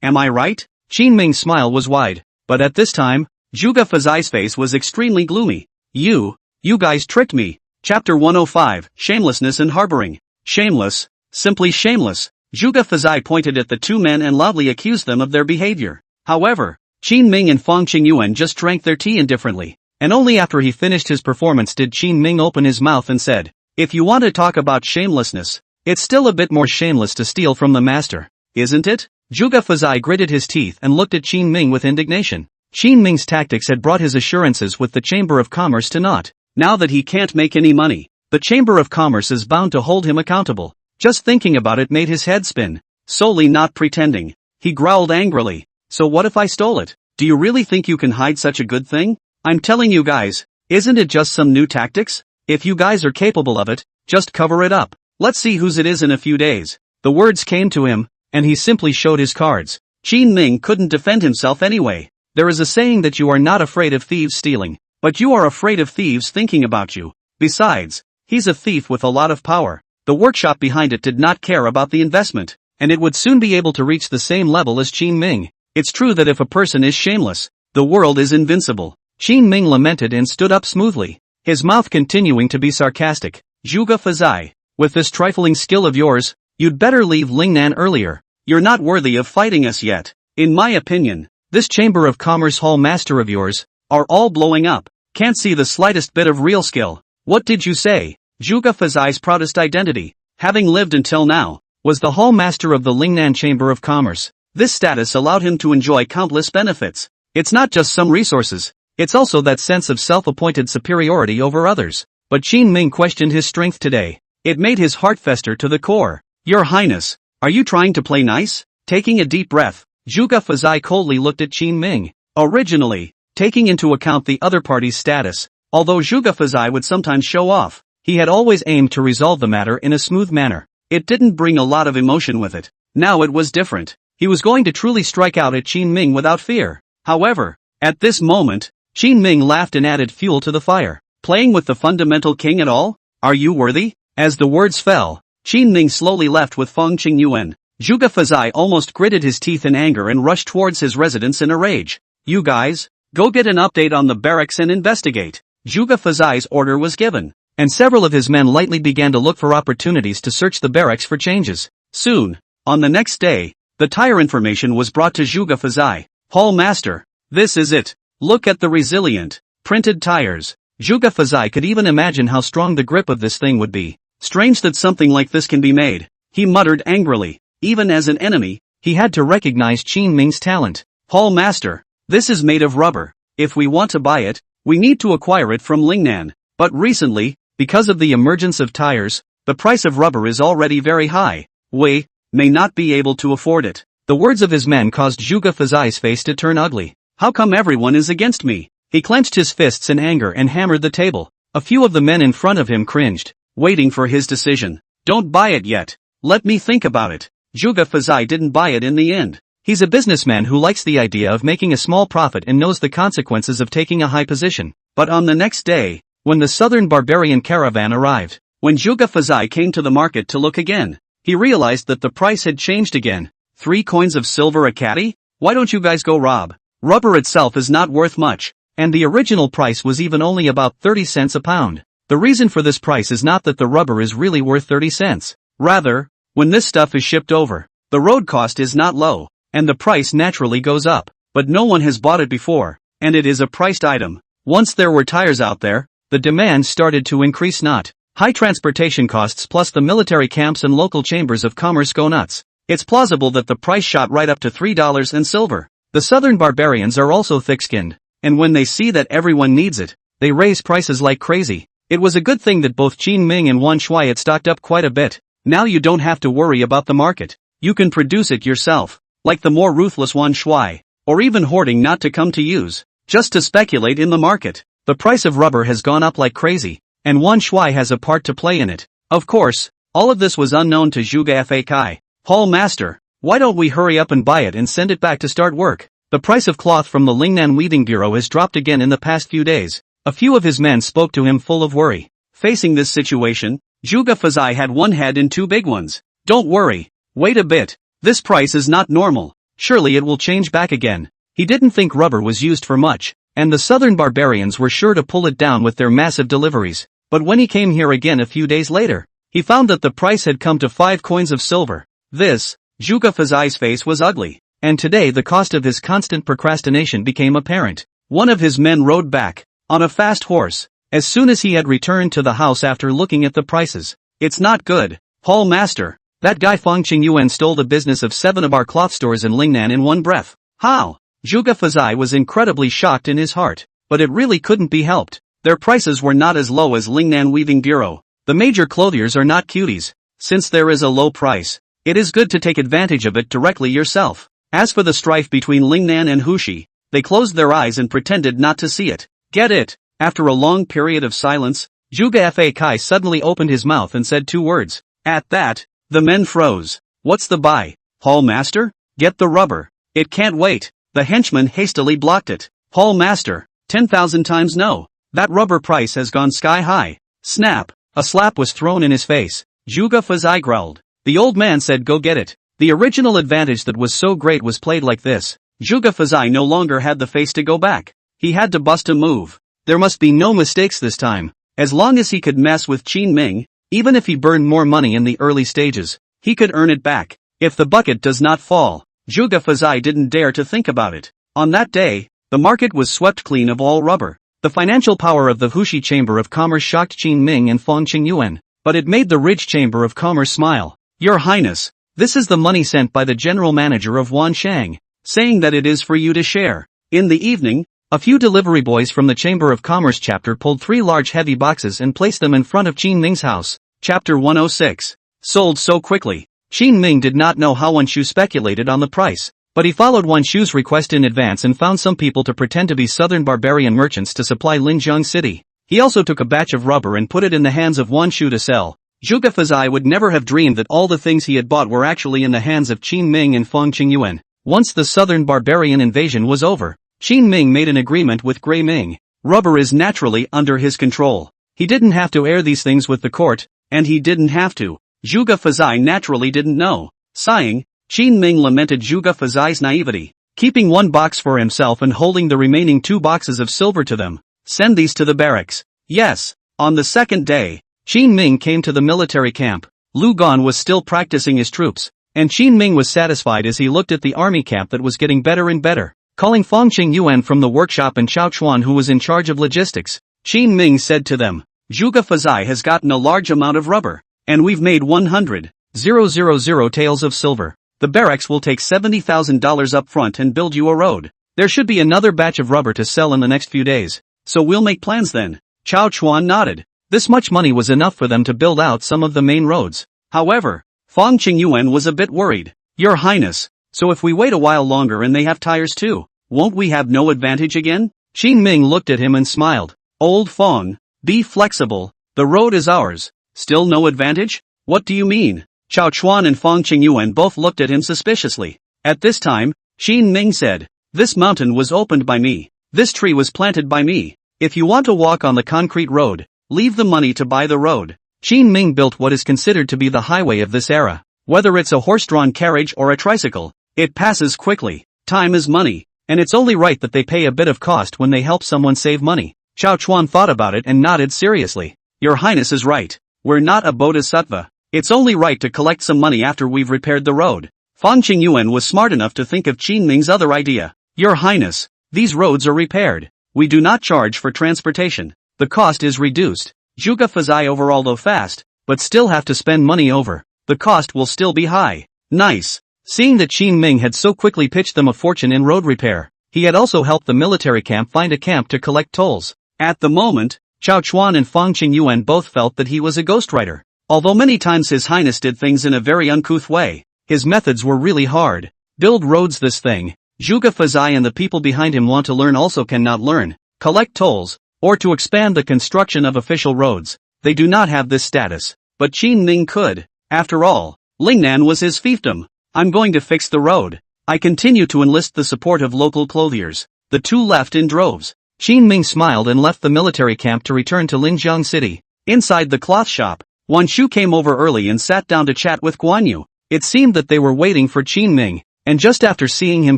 Am I right? Qin Ming's smile was wide. But at this time, Zhuge Fazai's face was extremely gloomy. You guys tricked me. Chapter 105, Shamelessness and Harboring. Shameless. Simply shameless. Zhuge Fazai pointed at the two men and loudly accused them of their behavior. However, Qin Ming and Fang Qingyuan just drank their tea indifferently. And only after he finished his performance did Qin Ming open his mouth and said, "If you want to talk about shamelessness, it's still a bit more shameless to steal from the master, isn't it?" Zhuge Fazai gritted his teeth and looked at Qin Ming with indignation. Qin Ming's tactics had brought his assurances with the Chamber of Commerce to naught. Now that he can't make any money, the Chamber of Commerce is bound to hold him accountable. Just thinking about it made his head spin. Solely not pretending. He growled angrily. So what if I stole it? Do you really think you can hide such a good thing? I'm telling you guys, isn't it just some new tactics? If you guys are capable of it, just cover it up. Let's see whose it is in a few days. The words came to him, and he simply showed his cards. Qin Ming couldn't defend himself anyway. There is a saying that you are not afraid of thieves stealing, but you are afraid of thieves thinking about you. Besides, he's a thief with a lot of power. The workshop behind it did not care about the investment, and it would soon be able to reach the same level as Qin Ming. It's true that if a person is shameless, the world is invincible. Qin Ming lamented and stood up smoothly, his mouth continuing to be sarcastic. Zhuge Fazai, with this trifling skill of yours, you'd better leave Lingnan earlier. You're not worthy of fighting us yet. In my opinion, this Chamber of Commerce hall master of yours, are all blowing up. Can't see the slightest bit of real skill. What did you say? Zhuge Fazai's proudest identity, having lived until now, was the hall master of the Lingnan Chamber of Commerce. This status allowed him to enjoy countless benefits. It's not just some resources, it's also that sense of self-appointed superiority over others. But Qin Ming questioned his strength today. It made his heart fester to the core. Your Highness, are you trying to play nice? Taking a deep breath, Zhuge Fazai coldly looked at Qin Ming. Originally, taking into account the other party's status, although Zhuge Fazai would sometimes show off, he had always aimed to resolve the matter in a smooth manner. It didn't bring a lot of emotion with it. Now it was different. He was going to truly strike out at Qin Ming without fear. However, at this moment, Qin Ming laughed and added fuel to the fire. Playing with the fundamental king at all? Are you worthy? As the words fell, Qin Ming slowly left with Fang Qingyuan. Zhuge Fazai almost gritted his teeth in anger and rushed towards his residence in a rage. You guys, go get an update on the barracks and investigate. Zhuge Fazai's order was given, and several of his men lightly began to look for opportunities to search the barracks for changes. Soon, on the next day, the tire information was brought to Zhuge Fazai. Hall Master, this is it. Look at the resilient, printed tires. Zhuge Fazai could even imagine how strong the grip of this thing would be. Strange that something like this can be made, he muttered angrily. Even as an enemy, he had to recognize Qin Ming's talent. Hall Master, this is made of rubber. If we want to buy it, we need to acquire it from Lingnan. But recently, because of the emergence of tires, the price of rubber is already very high. We may not be able to afford it. The words of his men caused Zhuge Fazai's face to turn ugly. How come everyone is against me? He clenched his fists in anger and hammered the table. A few of the men in front of him cringed, waiting for his decision. Don't buy it yet. Let me think about it. Zhuge Fazai didn't buy it in the end. He's a businessman who likes the idea of making a small profit and knows the consequences of taking a high position. But on the next day, when the southern barbarian caravan arrived, when Zhuge Fazai came to the market to look again, he realized that the price had changed again. 3 coins of silver a caddy? Why don't you guys go rob? Rubber itself is not worth much, and the original price was even only about 30 cents a pound. The reason for this price is not that the rubber is really worth 30 cents. Rather, when this stuff is shipped over, the road cost is not low, and the price naturally goes up. But no one has bought it before, and it is a priced item. Once there were tires out there, the demand started to increase. Not high transportation costs plus the military camps and local chambers of commerce go nuts. It's plausible that the price shot right up to $3 and silver. The southern barbarians are also thick-skinned, and when they see that everyone needs it, they raise prices like crazy. It was a good thing that both Qin Ming and Wan Shui had stocked up quite a bit. Now you don't have to worry about the market. You can produce it yourself. Like the more ruthless Wan Shui. Or even hoarding not to come to use. Just to speculate in the market. The price of rubber has gone up like crazy. And Wan Shui has a part to play in it. Of course, all of this was unknown to Zhuge Fai. Paul Master, why don't we hurry up and buy it and send it back to start work? The price of cloth from the Lingnan Weaving Bureau has dropped again in the past few days. A few of his men spoke to him full of worry. Facing this situation, Zhuge Fai had one head and two big ones. Don't worry. Wait a bit. This price is not normal. Surely it will change back again. He didn't think rubber was used for much, and the southern barbarians were sure to pull it down with their massive deliveries. But when he came here again a few days later, he found that the price had come to 5 coins of silver. This, Zhuge Fai's face was ugly, and today the cost of his constant procrastination became apparent. One of his men rode back, on a fast horse, as soon as he had returned to the house after looking at the prices. It's not good, Paul Master. That guy Fang Qingyuan stole the business of 7 of our cloth stores in Lingnan in one breath. How? Zhuge Fai was incredibly shocked in his heart, but it really couldn't be helped. Their prices were not as low as Lingnan Weaving Bureau. The major clothiers are not cuties. Since there is a low price, it is good to take advantage of it directly yourself. As for the strife between Lingnan and Hushi, they closed their eyes and pretended not to see it. Get it? After a long period of silence, Zhuge Fai suddenly opened his mouth and said 2 words. At that, the men froze. What's the buy? Paul Master? Get the rubber. It can't wait. The henchman hastily blocked it. Paul Master, 10,000 times no. That rubber price has gone sky high. Snap. A slap was thrown in his face. Zhuge Fai growled. The old man said go get it. The original advantage that was so great was played like this. Zhuge Fai no longer had the face to go back. He had to bust a move. There must be no mistakes this time. As long as he could mess with Qin Ming, even if he burned more money in the early stages, he could earn it back. If the bucket does not fall, Zhuge Fai didn't dare to think about it. On that day, the market was swept clean of all rubber. The financial power of the Hushi Chamber of Commerce shocked Qin Ming and Fang Qingyuan, but it made the rich Chamber of Commerce smile. Your Highness, this is the money sent by the general manager of Wanshang, saying that it is for you to share. In the evening, a few delivery boys from the Chamber of Commerce chapter pulled 3 large heavy boxes and placed them in front of Qin Ming's house. Chapter 106. Sold so quickly. Qin Ming did not know how Wanshu speculated on the price, but he followed Wanshu's request in advance and found some people to pretend to be southern barbarian merchants to supply Linjiang City. He also took a batch of rubber and put it in the hands of Wanshu to sell. Zhuge Fai would never have dreamed that all the things he had bought were actually in the hands of Qin Ming and Fang Qingyuan. Once the southern barbarian invasion was over, Qin Ming made an agreement with Gray Ming. Rubber is naturally under his control. He didn't have to air these things with the court, and he didn't have to. Zhuge Fai naturally didn't know. Sighing, Qin Ming lamented Zhuge Fai's naivety, keeping 1 box for himself and holding the remaining 2 boxes of silver to them. Send these to the barracks. Yes. On the second day, Qin Ming came to the military camp. Lu Gan was still practicing his troops, and Qin Ming was satisfied as he looked at the army camp that was getting better and better. Calling Fang Qingyuan from the workshop and Chao Chuan who was in charge of logistics, Qin Ming said to them, Zhuge Fai has gotten a large amount of rubber, and we've made 100,000 taels of silver. The barracks will take $70,000 up front and build you a road. There should be another batch of rubber to sell in the next few days, so we'll make plans then. Chao Chuan nodded. This much money was enough for them to build out some of the main roads. However, Fang Qingyuan was a bit worried. Your Highness, so if we wait a while longer and they have tires too, won't we have no advantage again? Qin Ming looked at him and smiled. Old Fang, be flexible, the road is ours. Still no advantage? What do you mean? Chao Chuan and Fang Qingyuan both looked at him suspiciously. At this time, Qin Ming said, this mountain was opened by me. This tree was planted by me. If you want to walk on the concrete road, leave the money to buy the road. Qin Ming built what is considered to be the highway of this era. Whether it's a horse-drawn carriage or a tricycle, it passes quickly. Time is money, and it's only right that they pay a bit of cost when they help someone save money. Chao Chuan thought about it and nodded seriously. Your Highness is right. We're not a bodhisattva. It's only right to collect some money after we've repaired the road. Fang Qingyuan was smart enough to think of Qin Ming's other idea. Your Highness, these roads are repaired. We do not charge for transportation. The cost is reduced. Zhuge Fai overall though fast, but still have to spend money over. The cost will still be high. Nice. Seeing that Qin Ming had so quickly pitched them a fortune in road repair, he had also helped the military camp find a camp to collect tolls. At the moment, Chao Chuan and Fong Qingyuan both felt that he was a ghostwriter. Although many times His Highness did things in a very uncouth way, his methods were really hard. Build roads. This thing Zhuge Fazai and the people behind him want to learn also cannot learn. Collect tolls, or to expand the construction of official roads. They do not have this status. But Qin Ming could. After all, Lingnan was his fiefdom. I'm going to fix the road. I continue to enlist the support of local clothiers. The two left in droves. Qin Ming smiled and left the military camp to return to Linjiang City. Inside the cloth shop, Wan Shu came over early and sat down to chat with Guan Yu. It seemed that they were waiting for Qin Ming, and just after seeing him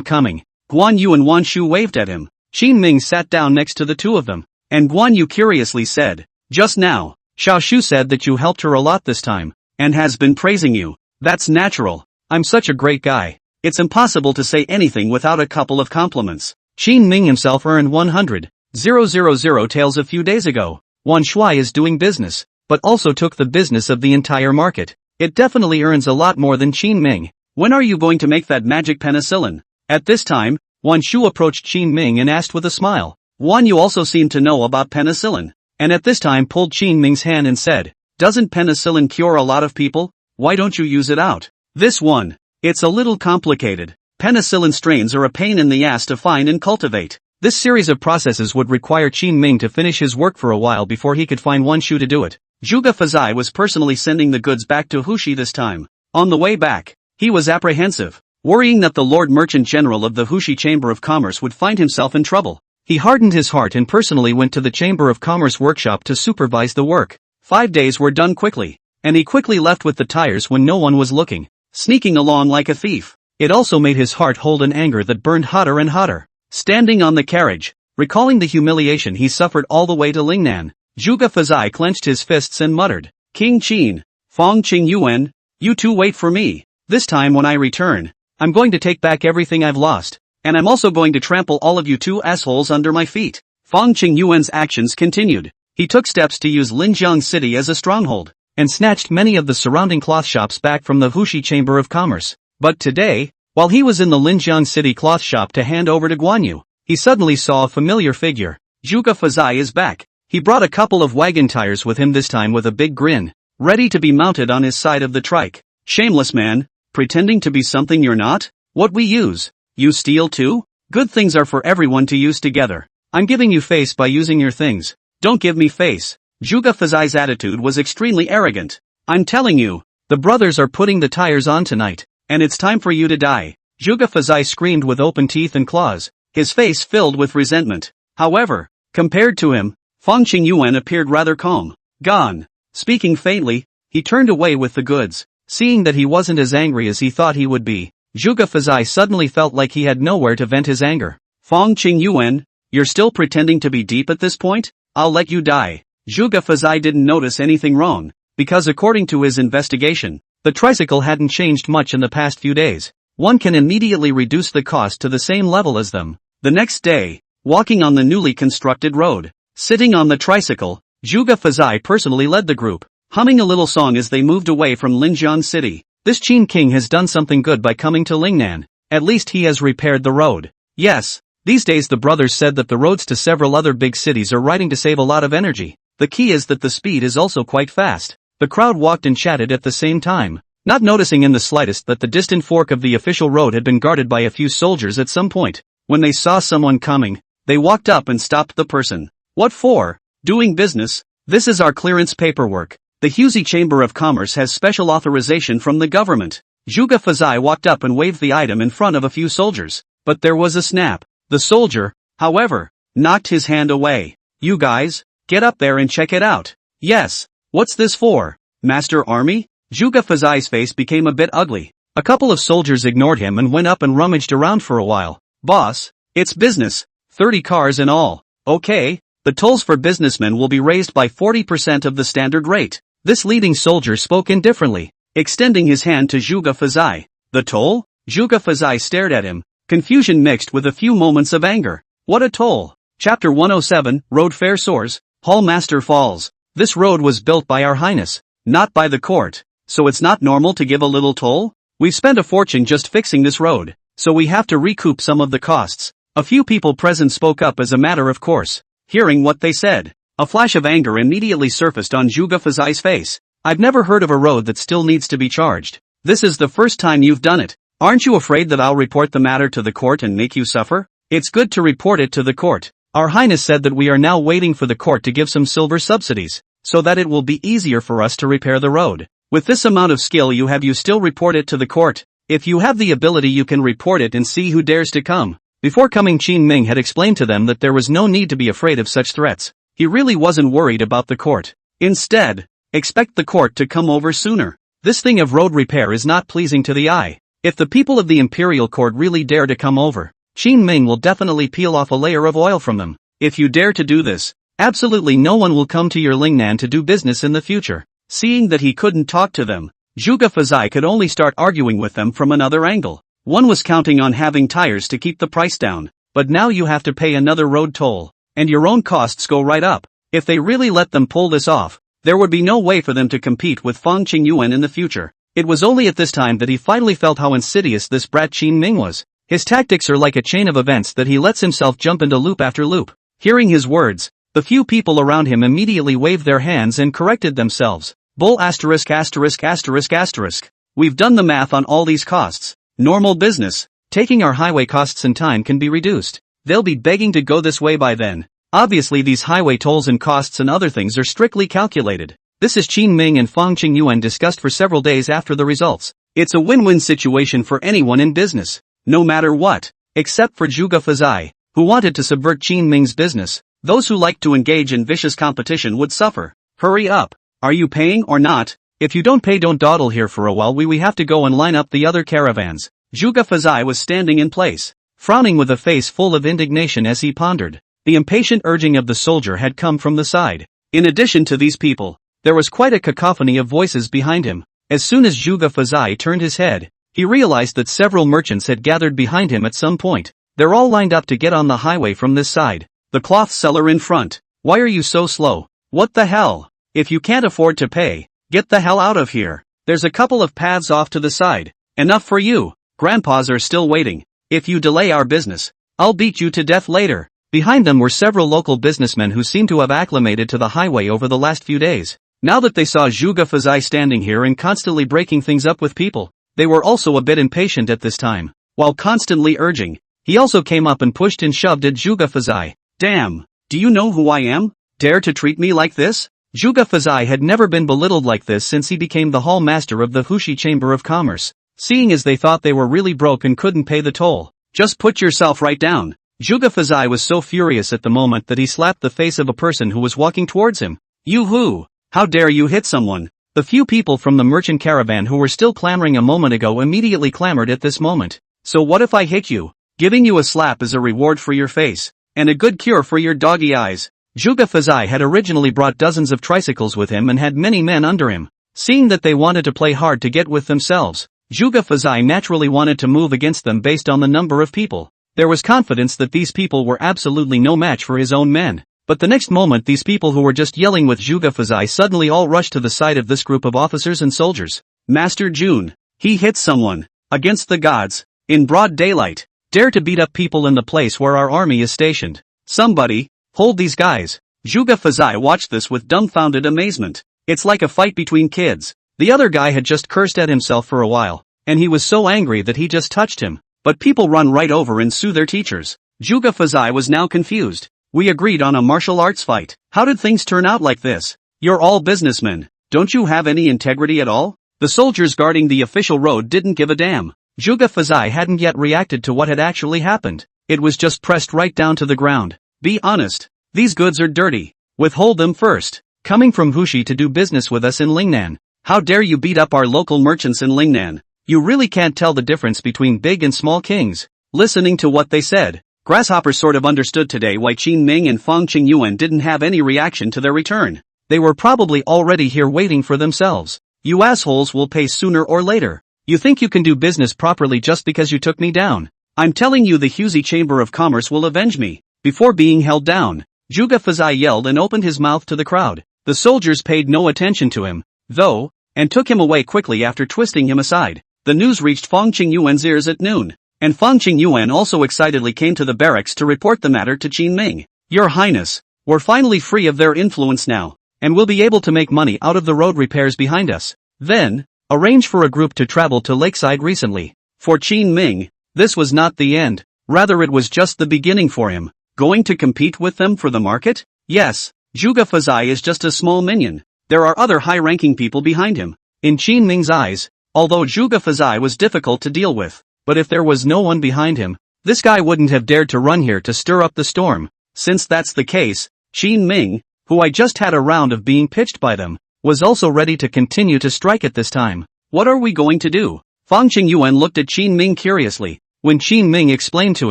coming, Guan Yu and Wan Shu waved at him. Qin Ming sat down next to the two of them, and Guan Yu curiously said, "Just now, Xiao Shu said that you helped her a lot this time, and has been praising you. That's natural. I'm such a great guy. It's impossible to say anything without a couple of compliments." Qin Ming himself earned 100,000 taels a few days ago. Wan Shui is doing business, but also took the business of the entire market. It definitely earns a lot more than Qin Ming. When are you going to make that magic penicillin? At this time, Wan Shu approached Qin Ming and asked with a smile. Wan Yu also seemed to know about penicillin, and at this time pulled Qin Ming's hand and said, "Doesn't penicillin cure a lot of people? Why don't you use it out? This one. It's a little complicated. Penicillin strains are a pain in the ass to find and cultivate." This series of processes would require Qin Ming to finish his work for a while before he could find Wan Shu to do it. Zhuge Fazai was personally sending the goods back to Hushi this time. On the way back, he was apprehensive, worrying that the Lord Merchant General of the Hushi Chamber of Commerce would find himself in trouble. He hardened his heart and personally went to the Chamber of Commerce workshop to supervise the work. 5 days were done quickly, and he quickly left with the tires when no one was looking, sneaking along like a thief. It also made his heart hold an anger that burned hotter and hotter. Standing on the carriage, recalling the humiliation he suffered all the way to Lingnan, Zhuge Fazai clenched his fists and muttered, "King Qin, Fong Qingyuan, you two wait for me. This time when I return, I'm going to take back everything I've lost, and I'm also going to trample all of you two assholes under my feet." Fong Qingyuan's actions continued. He took steps to use Linjiang City as a stronghold, and snatched many of the surrounding cloth shops back from the Hushi Chamber of Commerce. But today, while he was in the Linjiang City cloth shop to hand over to Guan Yu, he suddenly saw a familiar figure. Zhuge Fazai is back. He brought a couple of wagon tires with him, this time with a big grin, ready to be mounted on his side of the trike. "Shameless man, pretending to be something you're not? What we use, you steal too? Good things are for everyone to use together. I'm giving you face by using your things. Don't give me face." Zhuge Fazai's attitude was extremely arrogant. "I'm telling you, the brothers are putting the tires on tonight, and it's time for you to die." Zhuge Fazai screamed with open teeth and claws, his face filled with resentment. However, compared to him, Fong Qingyuan appeared rather calm. "Gone." Speaking faintly, he turned away with the goods. Seeing that he wasn't as angry as he thought he would be, Zhuge Fazai suddenly felt like he had nowhere to vent his anger. "Fong Qingyuan, you're still pretending to be deep at this point? I'll let you die." Zhuge Fazai didn't notice anything wrong, because according to his investigation, the tricycle hadn't changed much in the past few days. One can immediately reduce the cost to the same level as them. The next day, walking on the newly constructed road, sitting on the tricycle, Zhuge Fazai personally led the group, humming a little song as they moved away from Linjiang City. This Qin King has done something good by coming to Lingnan. At least he has repaired the road. Yes, these days the brothers said that the roads to several other big cities are riding to save a lot of energy. The key is that the speed is also quite fast. The crowd walked and chatted at the same time, not noticing in the slightest that the distant fork of the official road had been guarded by a few soldiers at some point. When they saw someone coming, they walked up and stopped the person. "What for?" "Doing business. This is our clearance paperwork. The Husi Chamber of Commerce has special authorization from the government." Zhuge Fazai walked up and waved the item in front of a few soldiers, but there was a snap. The soldier, however, knocked his hand away. "You guys, get up there and check it out." "Yes. What's this for? Master Army?" Zhuge Fazai's face became a bit ugly. A couple of soldiers ignored him and went up and rummaged around for a while. "Boss, it's business. 30 cars in all." "Okay, the tolls for businessmen will be raised by 40% of the standard rate." This leading soldier spoke indifferently, extending his hand to Zhuge Fazai. "The toll?" Zhuge Fazai stared at him, confusion mixed with a few moments of anger. "What a toll?" Chapter 107, Road Fair Soars, Hall Master Falls. "This road was built by Our Highness, not by the court. So it's not normal to give a little toll? We've spent a fortune just fixing this road, so we have to recoup some of the costs." A few people present spoke up as a matter of course. Hearing what they said, A flash of anger immediately surfaced on Zhuge Fazai's face. I've never heard of a road that still needs to be charged. This is the first time you've done it. Aren't you afraid that I'll report the matter to the court and make you suffer? It's good to report it to the court. Our Highness said that we are now waiting for the court to give some silver subsidies, so that it will be easier for us to repair the road. With this amount of skill you have, you still report it to the court? If you have the ability you can report it and see who dares to come. Before coming, Qin Ming had explained to them that there was no need to be afraid of such threats. He really wasn't worried about the court. Instead, expect the court to come over sooner. This thing of road repair is not pleasing to the eye. If the people of the Imperial Court really dare to come over, Qin Ming will definitely peel off a layer of oil from them. If you dare to do this, absolutely no one will come to your Lingnan to do business in the future. Seeing that he couldn't talk to them, Zhuge Fazai could only start arguing with them from another angle. One was counting on having tires to keep the price down, but now you have to pay another road toll, and your own costs go right up. If they really let them pull this off, there would be no way for them to compete with Fang Qingyuan in the future. It was only at this time that he finally felt how insidious this brat Qin Ming was. His tactics are like a chain of events that he lets himself jump into loop after loop. Hearing his words, the few people around him immediately waved their hands and corrected themselves. Bull asterisk asterisk asterisk asterisk. We've done the math on all these costs. Normal business, taking our highway costs and time can be reduced. They'll be begging to go this way by then. Obviously these highway tolls and costs and other things are strictly calculated. This is Qin Ming and Fang Qingyuan discussed for several days after the results. It's a win-win situation for anyone in business, no matter what, except for Zhuge Fazai, who wanted to subvert Qin Ming's business. Those who like to engage in vicious competition would suffer. Hurry up. Are you paying or not? If you don't pay, don't dawdle here for a while. We have to go and line up the other caravans. Zhuge Fazai was standing in place, frowning with a face full of indignation as he pondered. The impatient urging of the soldier had come from the side. In addition to these people, there was quite a cacophony of voices behind him. As soon as Zhuge Fazai turned his head, he realized that several merchants had gathered behind him at some point. They're all lined up to get on the highway from this side. The cloth seller in front. Why are you so slow? What the hell? If you can't afford to pay, get the hell out of here. There's a couple of paths off to the side. Enough for you. Grandpas are still waiting. If you delay our business, I'll beat you to death later. Behind them were several local businessmen who seemed to have acclimated to the highway over the last few days. Now that they saw Zhuge Fazai standing here and constantly breaking things up with people, they were also a bit impatient at this time. While constantly urging, he also came up and pushed and shoved at Zhuge Fazai. Damn, do you know who I am? Dare to treat me like this? Zhuge Fazai had never been belittled like this since he became the hall master of the Hushi Chamber of Commerce. Seeing as they thought they were really broke and couldn't pay the toll. Just put yourself right down. Zhuge Fazai was so furious at the moment that he slapped the face of a person who was walking towards him. You who? How dare you hit someone? The few people from the merchant caravan who were still clamoring a moment ago immediately clamored at this moment. So what if I hit you? Giving you a slap is a reward for your face, and a good cure for your doggy eyes. Zhuge Fazai had originally brought dozens of tricycles with him and had many men under him. Seeing that they wanted to play hard to get with themselves, Zhuge Fazai naturally wanted to move against them based on the number of people. There was confidence that these people were absolutely no match for his own men. But the next moment these people who were just yelling with Zhuge Fazai suddenly all rushed to the side of this group of officers and soldiers. Master Jun, he hit someone. Against the gods. In broad daylight. Dare to beat up people in the place where our army is stationed. Somebody, hold these guys. Zhuge Fazai watched this with dumbfounded amazement. It's like a fight between kids. The other guy had just cursed at himself for a while, and he was so angry that he just touched him. But people run right over and sue their teachers. Zhuge Fazai was now confused. We agreed on a martial arts fight. How did things turn out like this? You're all businessmen. Don't you have any integrity at all? The soldiers guarding the official road didn't give a damn. Zhuge Fazai hadn't yet reacted to what had actually happened. It was just pressed right down to the ground. Be honest. These goods are dirty. Withhold them first. Coming from Hushi to do business with us in Lingnan. How dare you beat up our local merchants in Lingnan? You really can't tell the difference between big and small kings. Listening to what they said, Grasshopper sort of understood today why Qin Ming and Fang Qingyuan didn't have any reaction to their return. They were probably already here waiting for themselves. You assholes will pay sooner or later. You think you can do business properly just because you took me down? I'm telling you the Hushi Chamber of Commerce will avenge me. Before being held down, Zhuge Fazai yelled and opened his mouth to the crowd. The soldiers paid no attention to him, though, and took him away quickly after twisting him aside. The news reached Fang Qingyuan's ears at noon, and Fang Qingyuan also excitedly came to the barracks to report the matter to Qin Ming. Your Highness, We're finally free of their influence now, and we'll be able to make money out of the road repairs behind us. Then, arrange for a group to travel to Lakeside recently. For Qin Ming, this was not the end, rather it was just the beginning for him. Going to compete with them for the market? Yes, Zhuge Fazai is just a small minion. There are other high-ranking people behind him. In Qin Ming's eyes, although Zhuge Fazai was difficult to deal with, but if there was no one behind him, this guy wouldn't have dared to run here to stir up the storm. Since that's the case, Qin Ming, who I just had a round of being pitched by them, was also ready to continue to strike at this time. What are we going to do? Fang Qingyuan looked at Qin Ming curiously. When Qin Ming explained to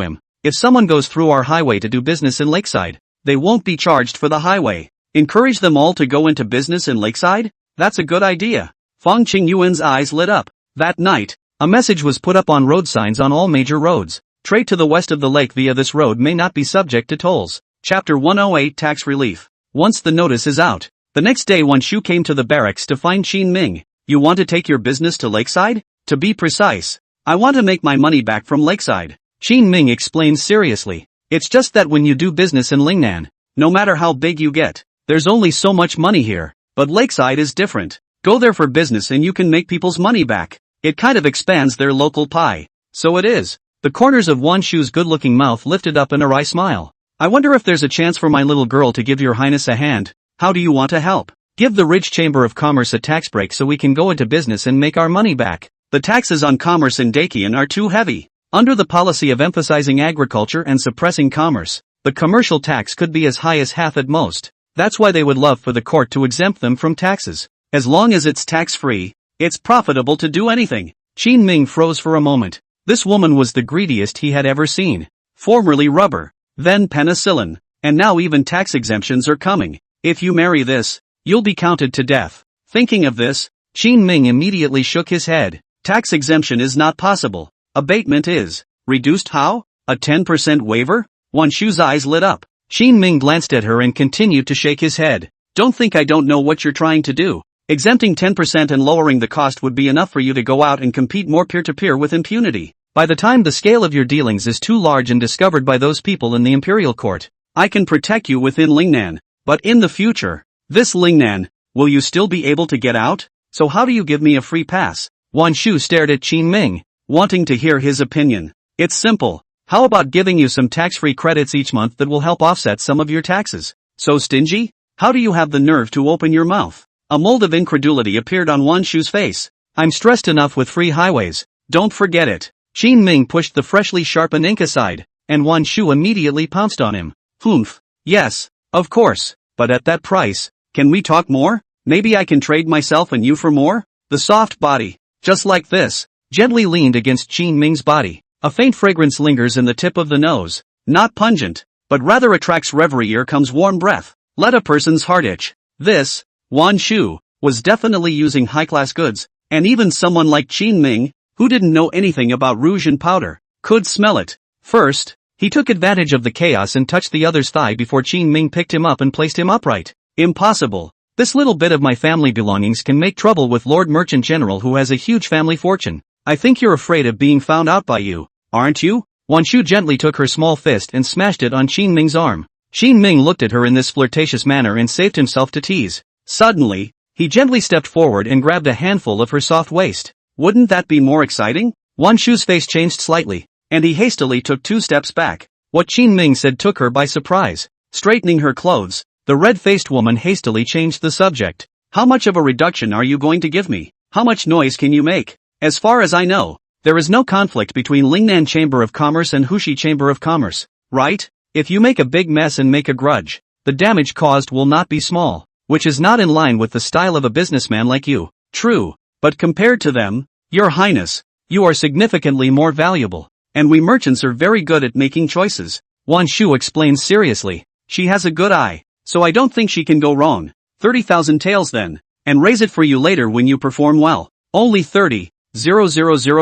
him, if someone goes through our highway to do business in Lakeside, they won't be charged for the highway. Encourage them all to go into business in Lakeside? That's a good idea. Fang Qingyuan's eyes lit up. That night, a message was put up on road signs on all major roads. Trade to the west of the lake via this road may not be subject to tolls. Chapter 108 Tax Relief. Once the notice is out, the next day Wan Shu came to the barracks to find Qin Ming. You want to take your business to Lakeside? To be precise, I want to make my money back from Lakeside. Qin Ming explained seriously. It's just that when you do business in Lingnan, no matter how big you get, there's only so much money here. But Lakeside is different. Go there for business and you can make people's money back. It kind of expands their local pie. So it is. The corners of Wan Shu's good-looking mouth lifted up in a wry smile. I wonder if there's a chance for my little girl to give your highness a hand. How do you want to help? Give the rich Chamber of Commerce a tax break so we can go into business and make our money back. The taxes on commerce in Dakian are too heavy. Under the policy of emphasizing agriculture and suppressing commerce, the commercial tax could be as high as half at most. That's why they would love for the court to exempt them from taxes. As long as it's tax-free, it's profitable to do anything. Qin Ming froze for a moment. This woman was the greediest he had ever seen. Formerly rubber, then penicillin, and now even tax exemptions are coming. If you marry this, you'll be counted to death. Thinking of this, Qin Ming immediately shook his head. Tax exemption is not possible. Abatement is. Reduced how? A 10% waiver? Wan Shu's eyes lit up. Qin Ming glanced at her and continued to shake his head. Don't think I don't know what you're trying to do. Exempting 10% and lowering the cost would be enough for you to go out and compete more peer-to-peer with impunity. By the time the scale of your dealings is too large and discovered by those people in the imperial court, I can protect you within Lingnan. But in the future, this Lingnan, will you still be able to get out? So how do you give me a free pass? Wan Shu stared at Qin Ming, wanting to hear his opinion. It's simple. How about giving you some tax-free credits each month that will help offset some of your taxes? So stingy? How do you have the nerve to open your mouth? A mold of incredulity appeared on Wan Shu's face. I'm stressed enough with free highways. Don't forget it. Qin Ming pushed the freshly sharpened ink aside, and Wan Shu immediately pounced on him. Humph. Yes, of course. But at that price, can we talk more? Maybe I can trade myself and you for more? The soft body, just like this, gently leaned against Qin Ming's body. A faint fragrance lingers in the tip of the nose. Not pungent, but rather attracts reverie. Here comes warm breath. Let a person's heart itch. This, Wan Shu, was definitely using high-class goods, and even someone like Qin Ming, who didn't know anything about rouge and powder, could smell it. First, he took advantage of the chaos and touched the other's thigh before Qin Ming picked him up and placed him upright. Impossible. This little bit of my family belongings can make trouble with Lord Merchant General who has a huge family fortune. I think you're afraid of being found out by you, aren't you? Wan Shu gently took her small fist and smashed it on Qin Ming's arm. Qin Ming looked at her in this flirtatious manner and saved himself to tease. Suddenly, he gently stepped forward and grabbed a handful of her soft waist. Wouldn't that be more exciting? Wan Shu's face changed slightly, and he hastily took 2 steps back. What Qin Ming said took her by surprise. Straightening her clothes, the red-faced woman hastily changed the subject. How much of a reduction are you going to give me? How much noise can you make? As far as I know, there is no conflict between Lingnan Chamber of Commerce and Hushi Chamber of Commerce, right? If you make a big mess and make a grudge, the damage caused will not be small, which is not in line with the style of a businessman like you. True, but compared to them, Your Highness, you are significantly more valuable, and we merchants are very good at making choices. Wan Shu explained seriously. She has a good eye, so I don't think she can go wrong. 30,000 taels then, and raise it for you later when you perform well. Only 30,000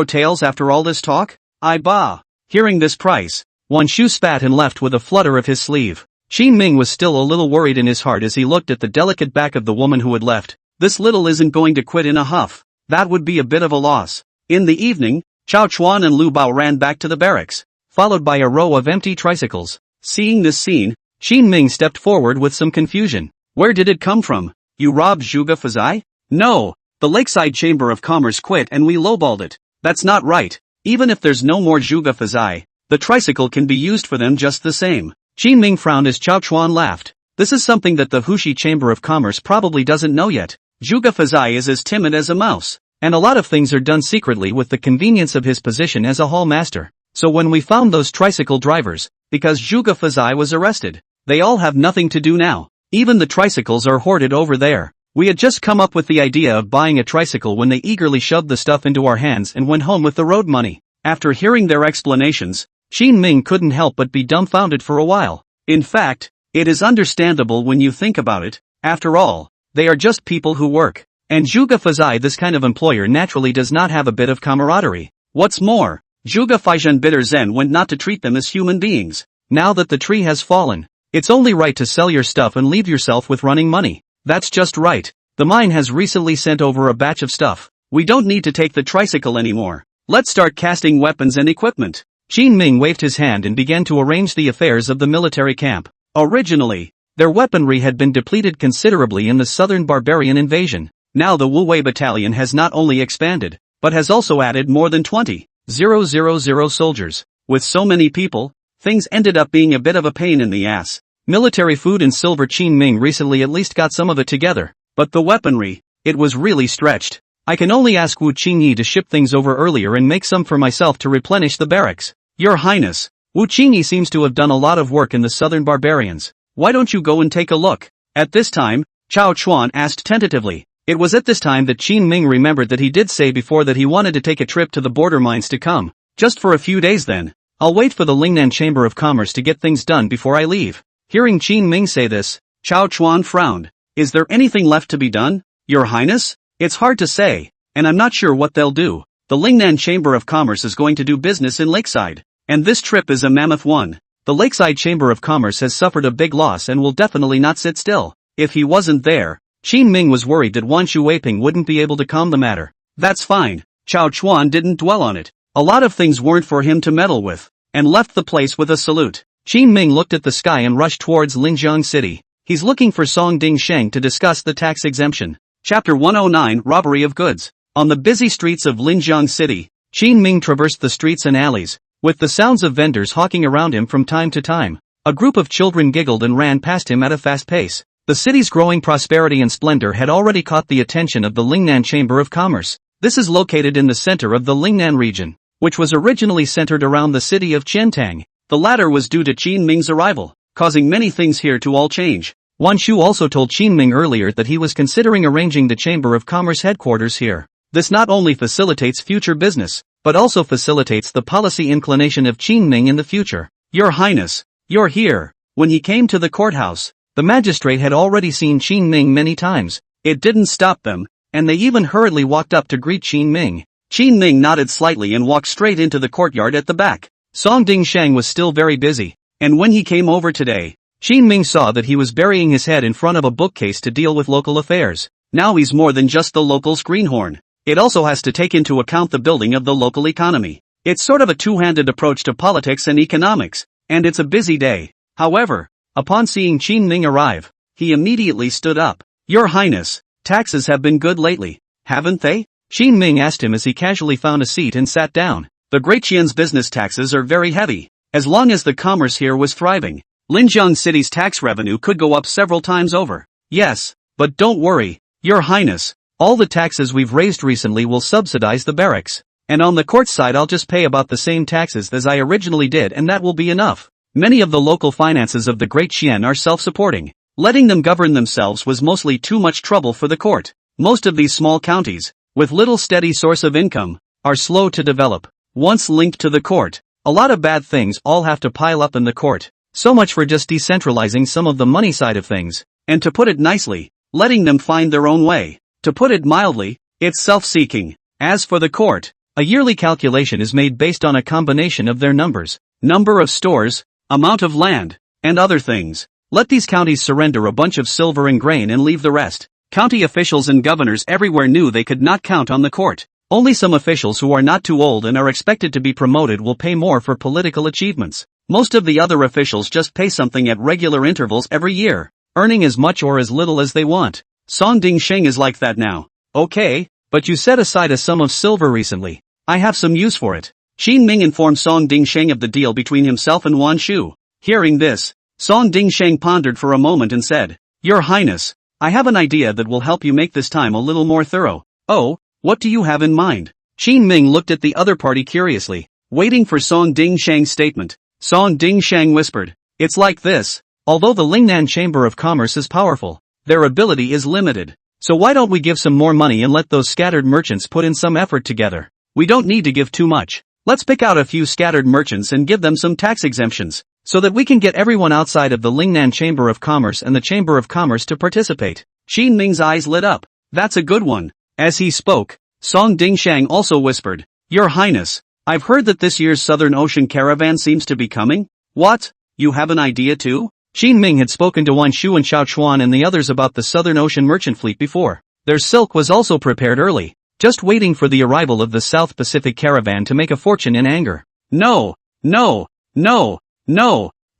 taels after all this talk? I bah. Hearing this price, Wan Shu spat and left with a flutter of his sleeve. Qin Ming was still a little worried in his heart as he looked at the delicate back of the woman who had left. This little isn't going to quit in a huff. That would be a bit of a loss. In the evening, Chao Chuan and Lu Bao ran back to the barracks, followed by a row of empty tricycles. Seeing this scene, Qin Ming stepped forward with some confusion. Where did it come from? You robbed Zhuge Fazai? No, the Lakeside Chamber of Commerce quit and we lowballed it. That's not right. Even if there's no more Zhuge Fazai, the tricycle can be used for them just the same. Qin Ming frowned as Chao Chuan laughed. This is something that the Hushi Chamber of Commerce probably doesn't know yet. Zhuge Fazai is as timid as a mouse, and a lot of things are done secretly with the convenience of his position as a hall master. So when we found those tricycle drivers, because Zhuge Fazai was arrested, they all have nothing to do now. Even the tricycles are hoarded over there. We had just come up with the idea of buying a tricycle when they eagerly shoved the stuff into our hands and went home with the road money. After hearing their explanations, Qin Ming couldn't help but be dumbfounded for a while. In fact, it is understandable when you think about it. After all, they are just people who work. And Zhuge Fazai, this kind of employer, naturally does not have a bit of camaraderie. What's more, Zhuge Faizhen Bitter Zen went not to treat them as human beings. Now that the tree has fallen, it's only right to sell your stuff and leave yourself with running money. That's just right. The mine has recently sent over a batch of stuff. We don't need to take the tricycle anymore. Let's start casting weapons and equipment. Qin Ming waved his hand and began to arrange the affairs of the military camp. Originally, their weaponry had been depleted considerably in the southern barbarian invasion. Now the Wu-Wei battalion has not only expanded, but has also added more than 20,000 soldiers. With so many people, things ended up being a bit of a pain in the ass. Military food and silver. Qin Ming recently at least got some of it together, but the weaponry, it was really stretched. I can only ask Wu Qingyi to ship things over earlier and make some for myself to replenish the barracks. Your Highness, Wu Qingyi seems to have done a lot of work in the southern barbarians. Why don't you go and take a look? At this time, Chao Chuan asked tentatively. It was at this time that Qin Ming remembered that he did say before that he wanted to take a trip to the border mines to come. Just for a few days then. I'll wait for the Lingnan Chamber of Commerce to get things done before I leave. Hearing Qin Ming say this, Chao Chuan frowned. Is there anything left to be done, Your Highness? It's hard to say, and I'm not sure what they'll do. The Lingnan Chamber of Commerce is going to do business in Lakeside, and this trip is a mammoth one. The Lakeside Chamber of Commerce has suffered a big loss and will definitely not sit still. If he wasn't there, Qin Ming was worried that Wan Shuweiping wouldn't be able to calm the matter. That's fine. Chao Chuan didn't dwell on it. A lot of things weren't for him to meddle with, and left the place with a salute. Qin Ming looked at the sky and rushed towards Linjiang City. He's looking for Song Ding Sheng to discuss the tax exemption. Chapter 109, Robbery of Goods. On the busy streets of Linjiang City, Qin Ming traversed the streets and alleys, with the sounds of vendors hawking around him from time to time. A group of children giggled and ran past him at a fast pace. The city's growing prosperity and splendor had already caught the attention of the Lingnan Chamber of Commerce. This is located in the center of the Lingnan region, which was originally centered around the city of Qiantang. The latter was due to Qin Ming's arrival, causing many things here to all change. Wan Shu also told Qin Ming earlier that he was considering arranging the Chamber of Commerce headquarters here. This not only facilitates future business, but also facilitates the policy inclination of Qin Ming in the future. Your Highness, you're here. When he came to the courthouse, the magistrate had already seen Qin Ming many times. It didn't stop them, and they even hurriedly walked up to greet Qin Ming. Qin Ming nodded slightly and walked straight into the courtyard at the back. Song Ding Sheng was still very busy, and when he came over today, Qin Ming saw that he was burying his head in front of a bookcase to deal with local affairs. Now he's more than just the local's greenhorn. It also has to take into account the building of the local economy. It's sort of a two-handed approach to politics and economics, and it's a busy day. However, upon seeing Qin Ming arrive, he immediately stood up. Your Highness, taxes have been good lately, haven't they? Qin Ming asked him as he casually found a seat and sat down. The Great Qian's business taxes are very heavy. As long as the commerce here was thriving, Linjiang City's tax revenue could go up several times over. Yes, but don't worry, Your Highness. All the taxes we've raised recently will subsidize the barracks. And on the court side I'll just pay about the same taxes as I originally did, and that will be enough. Many of the local finances of the Great Qian are self-supporting. Letting them govern themselves was mostly too much trouble for the court. Most of these small counties, with little steady source of income, are slow to develop. Once linked to the court, a lot of bad things all have to pile up in the court. So much for just decentralizing some of the money side of things. And to put it nicely, letting them find their own way. To put it mildly, it's self-seeking. As for the court, a yearly calculation is made based on a combination of their numbers, number of stores, amount of land, and other things. Let these counties surrender a bunch of silver and grain and leave the rest. County officials and governors everywhere knew they could not count on the court. Only some officials who are not too old and are expected to be promoted will pay more for political achievements. Most of the other officials just pay something at regular intervals every year, earning as much or as little as they want. Song Dingsheng is like that now. Okay, but you set aside a sum of silver recently. I have some use for it. Qin Ming informed Song Dingsheng of the deal between himself and Wan Shu. Hearing this, Song Dingsheng pondered for a moment and said, Your Highness, I have an idea that will help you make this time a little more thorough. Oh, what do you have in mind? Qin Ming looked at the other party curiously, waiting for Song Dingsheng's statement. Song Dingsheng whispered, It's like this. Although the Lingnan Chamber of Commerce is powerful, their ability is limited. So why don't we give some more money and let those scattered merchants put in some effort together? We don't need to give too much. Let's pick out a few scattered merchants and give them some tax exemptions, so that we can get everyone outside of the Lingnan Chamber of Commerce and the Chamber of Commerce to participate. Qin Ming's eyes lit up. That's a good one. As he spoke, Song Dingsheng also whispered, Your Highness, I've heard that this year's Southern Ocean caravan seems to be coming. What? You have an idea too? Qin Ming had spoken to Wan Shu and Xiao Chuan and the others about the Southern Ocean merchant fleet before. Their silk was also prepared early, just waiting for the arrival of the South Pacific caravan to make a fortune in anger. No.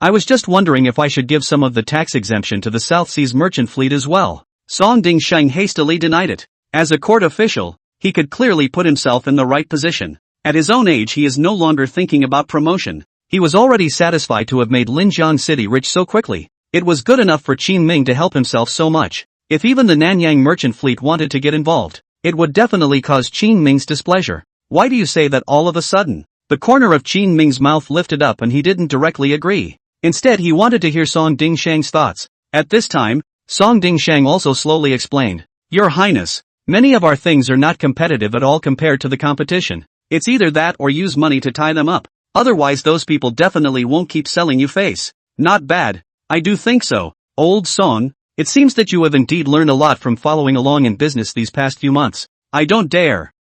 I was just wondering if I should give some of the tax exemption to the South Seas merchant fleet as well. Song Dingsheng hastily denied it. As a court official, he could clearly put himself in the right position. At his own age he is no longer thinking about promotion. He was already satisfied to have made Linjiang City rich so quickly. It was good enough for Qin Ming to help himself so much. If even the Nanyang merchant fleet wanted to get involved, it would definitely cause Qin Ming's displeasure. Why do you say that all of a sudden? The corner of Qin Ming's mouth lifted up and he didn't directly agree. Instead he wanted to hear Song Dingsheng's thoughts. At this time, Song Dingsheng also slowly explained, Your Highness, many of our things are not competitive at all compared to the competition. It's either that or use money to tie them up. Otherwise those people definitely won't keep selling you face. Not bad. I do think so. Old Song, it seems that you have indeed learned a lot from following along in business these past few months. I don't dare.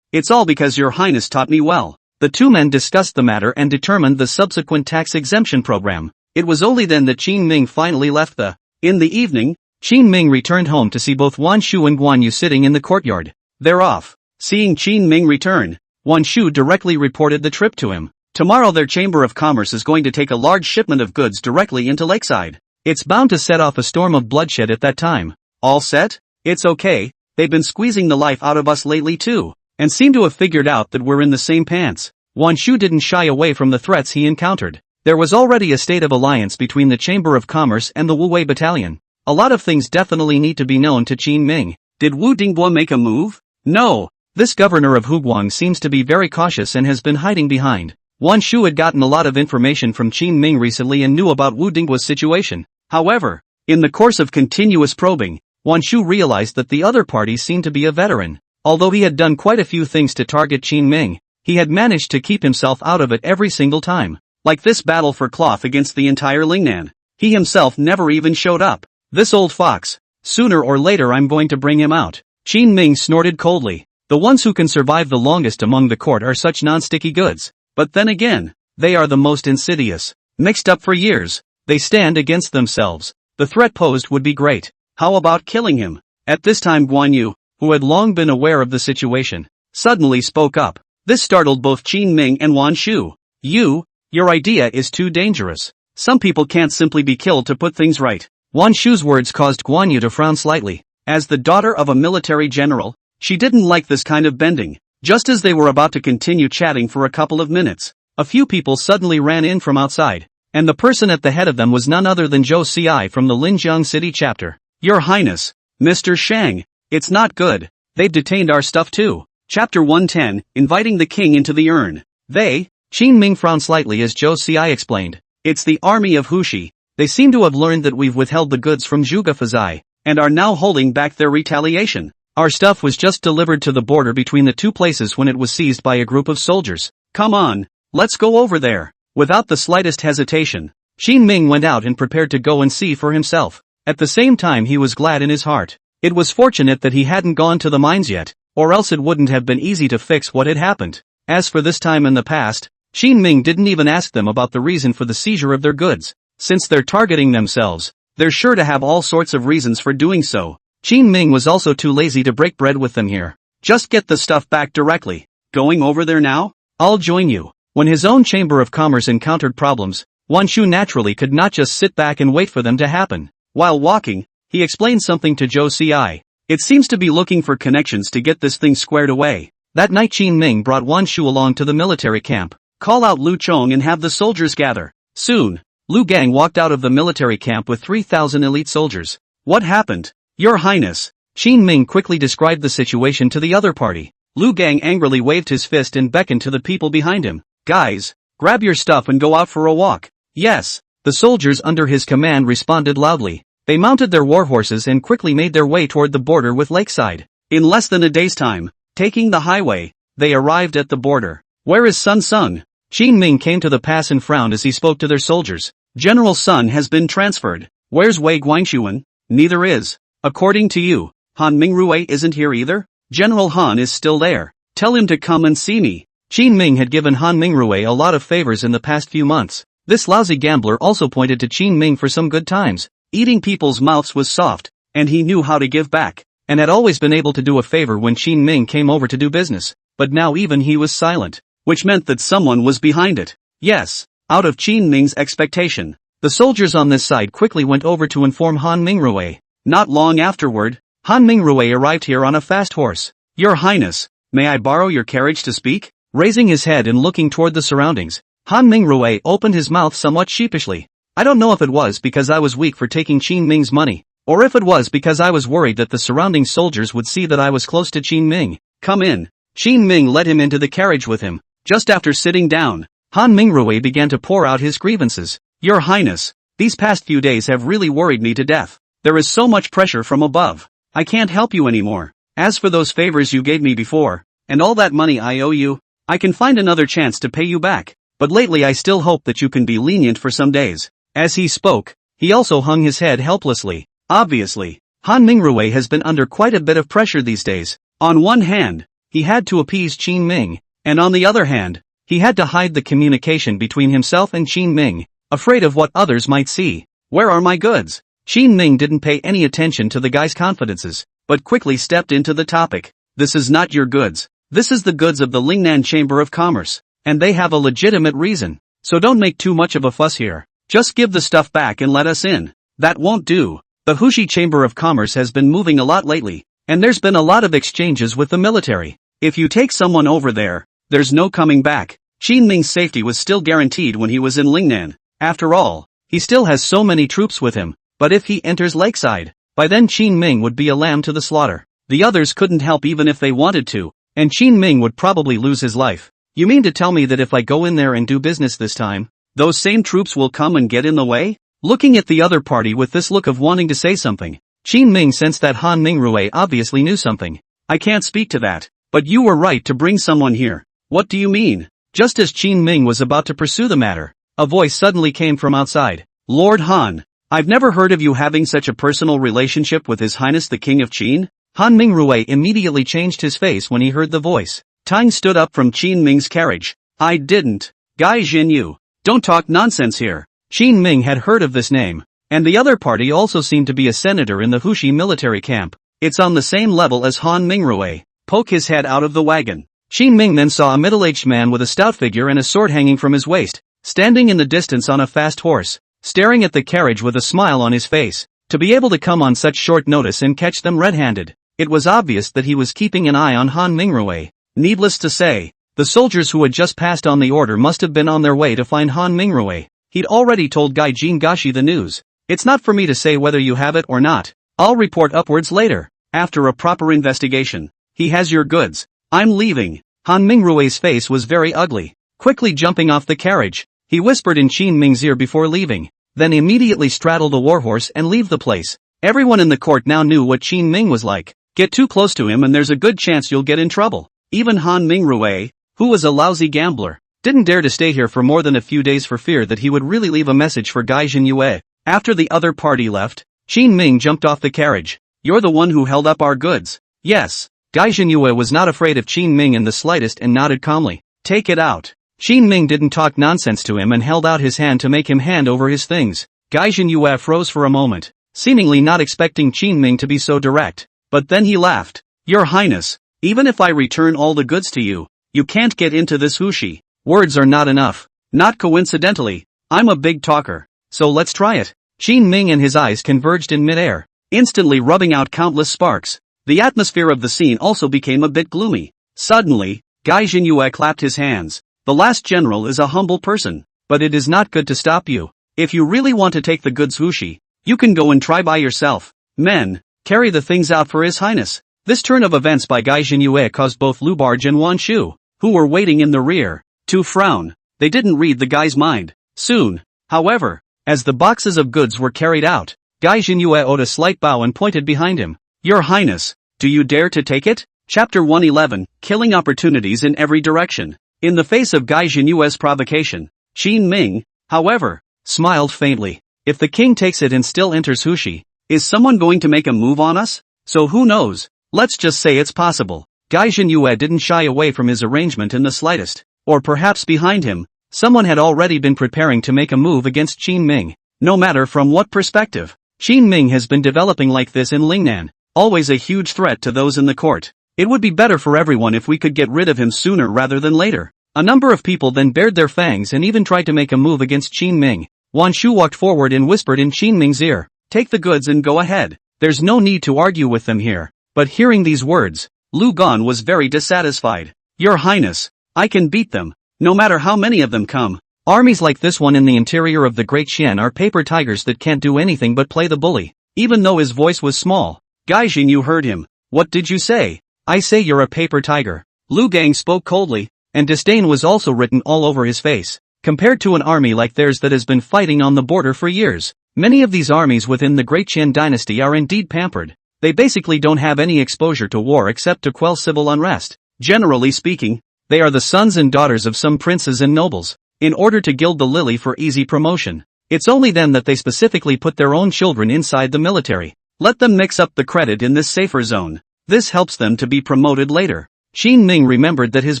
It's all because Your Highness taught me well. The two men discussed the matter and determined the subsequent tax exemption program. It was only then that Qin Ming finally left the. In the evening, Qin Ming returned home to see both Wan Shu and Guan Yu sitting in the courtyard. They're off. Seeing Qin Ming return, Wan Shu directly reported the trip to him. Tomorrow their Chamber of Commerce is going to take a large shipment of goods directly into Lakeside. It's bound to set off a storm of bloodshed at that time. All set? It's okay, they've been squeezing the life out of us lately too, and seem to have figured out that we're in the same pants. Wan Shu didn't shy away from the threats he encountered. There was already a state of alliance between the Chamber of Commerce and the Wu Wei Battalion. A lot of things definitely need to be known to Qin Ming. Did Wu Dingbua make a move? No. This governor of Huguang seems to be very cautious and has been hiding behind. Wan Shu had gotten a lot of information from Qin Ming recently and knew about Wu Dingbua's situation. However, in the course of continuous probing, Wan Shu realized that the other party seemed to be a veteran. Although he had done quite a few things to target Qin Ming, he had managed to keep himself out of it every single time. Like this battle for cloth against the entire Lingnan. He himself never even showed up. This old fox. Sooner or later I'm going to bring him out. Qin Ming snorted coldly. The ones who can survive the longest among the court are such non-sticky goods. But then again, they are the most insidious. Mixed up for years, they stand against themselves. The threat posed would be great. How about killing him? At this time Guan Yu, who had long been aware of the situation, suddenly spoke up. This startled both Qin Ming and Wan Shu. Your idea is too dangerous. Some people can't simply be killed to put things right. Wan Shu's words caused Guan Yu to frown slightly. As the daughter of a military general, she didn't like this kind of bending. Just as they were about to continue chatting for a couple of minutes, a few people suddenly ran in from outside, and the person at the head of them was none other than Zhou Ci from the Linjiang City chapter. Your Highness, Mr. Shang, it's not good. They've detained our stuff too. Chapter 110, Inviting the King into the Urn. Qin Ming frowned slightly as Zhou Ci explained. It's the army of Hushi. They seem to have learned that we've withheld the goods from Zhuge Fazai, and are now holding back their retaliation. Our stuff was just delivered to the border between the two places when it was seized by a group of soldiers. Come on, let's go over there. Without the slightest hesitation, Qin Ming went out and prepared to go and see for himself. At the same time he was glad in his heart. It was fortunate that he hadn't gone to the mines yet, or else it wouldn't have been easy to fix what had happened. As for this time in the past, Qin Ming didn't even ask them about the reason for the seizure of their goods. Since they're targeting themselves, they're sure to have all sorts of reasons for doing so. Qin Ming was also too lazy to break bread with them here. Just get the stuff back directly. Going over there now? I'll join you. When his own Chamber of Commerce encountered problems, Wan Shu naturally could not just sit back and wait for them to happen. While walking, he explained something to Zhou Ci. It seems to be looking for connections to get this thing squared away. That night Qin Ming brought Wan Shu along to the military camp. Call out Lu Chong and have the soldiers gather. Soon, Lu Gang walked out of the military camp with 3,000 elite soldiers. What happened? Your Highness. Qin Ming quickly described the situation to the other party. Lu Gang angrily waved his fist and beckoned to the people behind him. Guys, grab your stuff and go out for a walk. Yes. The soldiers under his command responded loudly. They mounted their war horses and quickly made their way toward the border with Lakeside. In less than a day's time, taking the highway, they arrived at the border. Where is Sun Sung? Qin Ming came to the pass and frowned as he spoke to their soldiers. General Sun has been transferred. Where's Wei Guangxuan? Neither is. According to you, Han Mingrui isn't here either? General Han is still there. Tell him to come and see me. Qin Ming had given Han Mingrui a lot of favors in the past few months. This lousy gambler also pointed to Qin Ming for some good times. Eating people's mouths was soft, and he knew how to give back, and had always been able to do a favor when Qin Ming came over to do business, but now even he was silent, which meant that someone was behind it. Yes, out of Qin Ming's expectation, the soldiers on this side quickly went over to inform Han Mingrui. Not long afterward, Han Mingrui arrived here on a fast horse. Your Highness, may I borrow your carriage to speak? Raising his head and looking toward the surroundings, Han Mingrui opened his mouth somewhat sheepishly. I don't know if it was because I was weak for taking Qin Ming's money, or if it was because I was worried that the surrounding soldiers would see that I was close to Qin Ming. Come in. Qin Ming led him into the carriage with him. Just after sitting down, Han Mingrui began to pour out his grievances. Your Highness, these past few days have really worried me to death. There is so much pressure from above. I can't help you anymore. As for those favors you gave me before, and all that money I owe you, I can find another chance to pay you back. But lately I still hope that you can be lenient for some days. As he spoke, he also hung his head helplessly. Obviously, Han Mingrui has been under quite a bit of pressure these days. On one hand, he had to appease Qin Ming, and on the other hand, he had to hide the communication between himself and Qin Ming, afraid of what others might see. Where are my goods? Qin Ming didn't pay any attention to the guy's confidences, but quickly stepped into the topic. This is not your goods. This is the goods of the Lingnan Chamber of Commerce, and they have a legitimate reason. So don't make too much of a fuss here. Just give the stuff back and let us in. That won't do. The Hushi Chamber of Commerce has been moving a lot lately, and there's been a lot of exchanges with the military. If you take someone over there, there's no coming back. Qin Ming's safety was still guaranteed when he was in Lingnan. After all, he still has so many troops with him, but if he enters Lakeside, by then Qin Ming would be a lamb to the slaughter. The others couldn't help even if they wanted to, and Qin Ming would probably lose his life. You mean to tell me that if I go in there and do business this time, those same troops will come and get in the way? Looking at the other party with this look of wanting to say something, Qin Ming sensed that Han Mingrui obviously knew something. I can't speak to that, but you were right to bring someone here. What do you mean? Just as Qin Ming was about to pursue the matter, a voice suddenly came from outside. Lord Han, I've never heard of you having such a personal relationship with His Highness the King of Qin. Han Mingrui immediately changed his face when he heard the voice. Tang stood up from Qin Ming's carriage. I didn't. Gai Jinyu. Don't talk nonsense here. Qin Ming had heard of this name, and the other party also seemed to be a senator in the Hushi military camp. It's on the same level as Han Mingrui. Poke his head out of the wagon. Qin Ming then saw a middle-aged man with a stout figure and a sword hanging from his waist, standing in the distance on a fast horse, staring at the carriage with a smile on his face. To be able to come on such short notice and catch them red-handed, it was obvious that he was keeping an eye on Han Mingrui. Needless to say, the soldiers who had just passed on the order must have been on their way to find Han Mingrui. He'd already told Gai Jingashi the news. It's not for me to say whether you have it or not. I'll report upwards later. After a proper investigation, he has your goods. I'm leaving. Han Mingrui's face was very ugly. Quickly jumping off the carriage, he whispered in Qin Ming's ear before leaving, then immediately straddled a warhorse and leave the place. Everyone in the court now knew what Qin Ming was like. Get too close to him and there's a good chance you'll get in trouble. Even Han Mingrui, who was a lousy gambler, didn't dare to stay here for more than a few days for fear that he would really leave a message for Gai Jinyue. After the other party left, Qin Ming jumped off the carriage. You're the one who held up our goods. Yes. Gai Jinyue was not afraid of Qin Ming in the slightest and nodded calmly. Take it out. Qin Ming didn't talk nonsense to him and held out his hand to make him hand over his things. Gai Jinyue froze for a moment, seemingly not expecting Qin Ming to be so direct. But then he laughed. Your Highness, even if I return all the goods to you, you can't get into this Hushi. Words are not enough. Not coincidentally, I'm a big talker. So let's try it. Qin Ming and his eyes converged in midair, instantly rubbing out countless sparks. The atmosphere of the scene also became a bit gloomy. Suddenly, Gai Jinyue clapped his hands. The last general is a humble person, but it is not good to stop you. If you really want to take the goods Wuxi, you can go and try by yourself. Men, carry the things out for His Highness. This turn of events by Gai Jinyue caused both Lu Barge and Wan Shu, who were waiting in the rear, to frown. They didn't read the guy's mind. Soon, however, as the boxes of goods were carried out, Gai Jinyue owed a slight bow and pointed behind him. Your Highness, do you dare to take it? Chapter 111, Killing Opportunities in Every Direction. In the face of Gai Jinyue's provocation, Qin Ming, however, smiled faintly. If the king takes it and still enters Hushi, is someone going to make a move on us? So who knows? Let's just say it's possible. Gai Jinyue didn't shy away from his arrangement in the slightest. Or perhaps behind him, someone had already been preparing to make a move against Qin Ming. No matter from what perspective, Qin Ming has been developing like this in Lingnan, always a huge threat to those in the court. It would be better for everyone if we could get rid of him sooner rather than later. A number of people then bared their fangs and even tried to make a move against Qin Ming. Wan Shu walked forward and whispered in Qin Ming's ear, "Take the goods and go ahead. There's no need to argue with them here." But hearing these words, Lu Gan was very dissatisfied. Your Highness, I can beat them, no matter how many of them come. Armies like this one in the interior of the Great Xian are paper tigers that can't do anything but play the bully. Even though his voice was small, Gai Jingyu heard him. What did you say? I say you're a paper tiger. Lu Gang spoke coldly, and disdain was also written all over his face. Compared to an army like theirs that has been fighting on the border for years, many of these armies within the Great Qian dynasty are indeed pampered. They basically don't have any exposure to war except to quell civil unrest. Generally speaking, they are the sons and daughters of some princes and nobles, in order to gild the lily for easy promotion. It's only then that they specifically put their own children inside the military. Let them mix up the credit in this safer zone. This helps them to be promoted later. Qin Ming remembered that his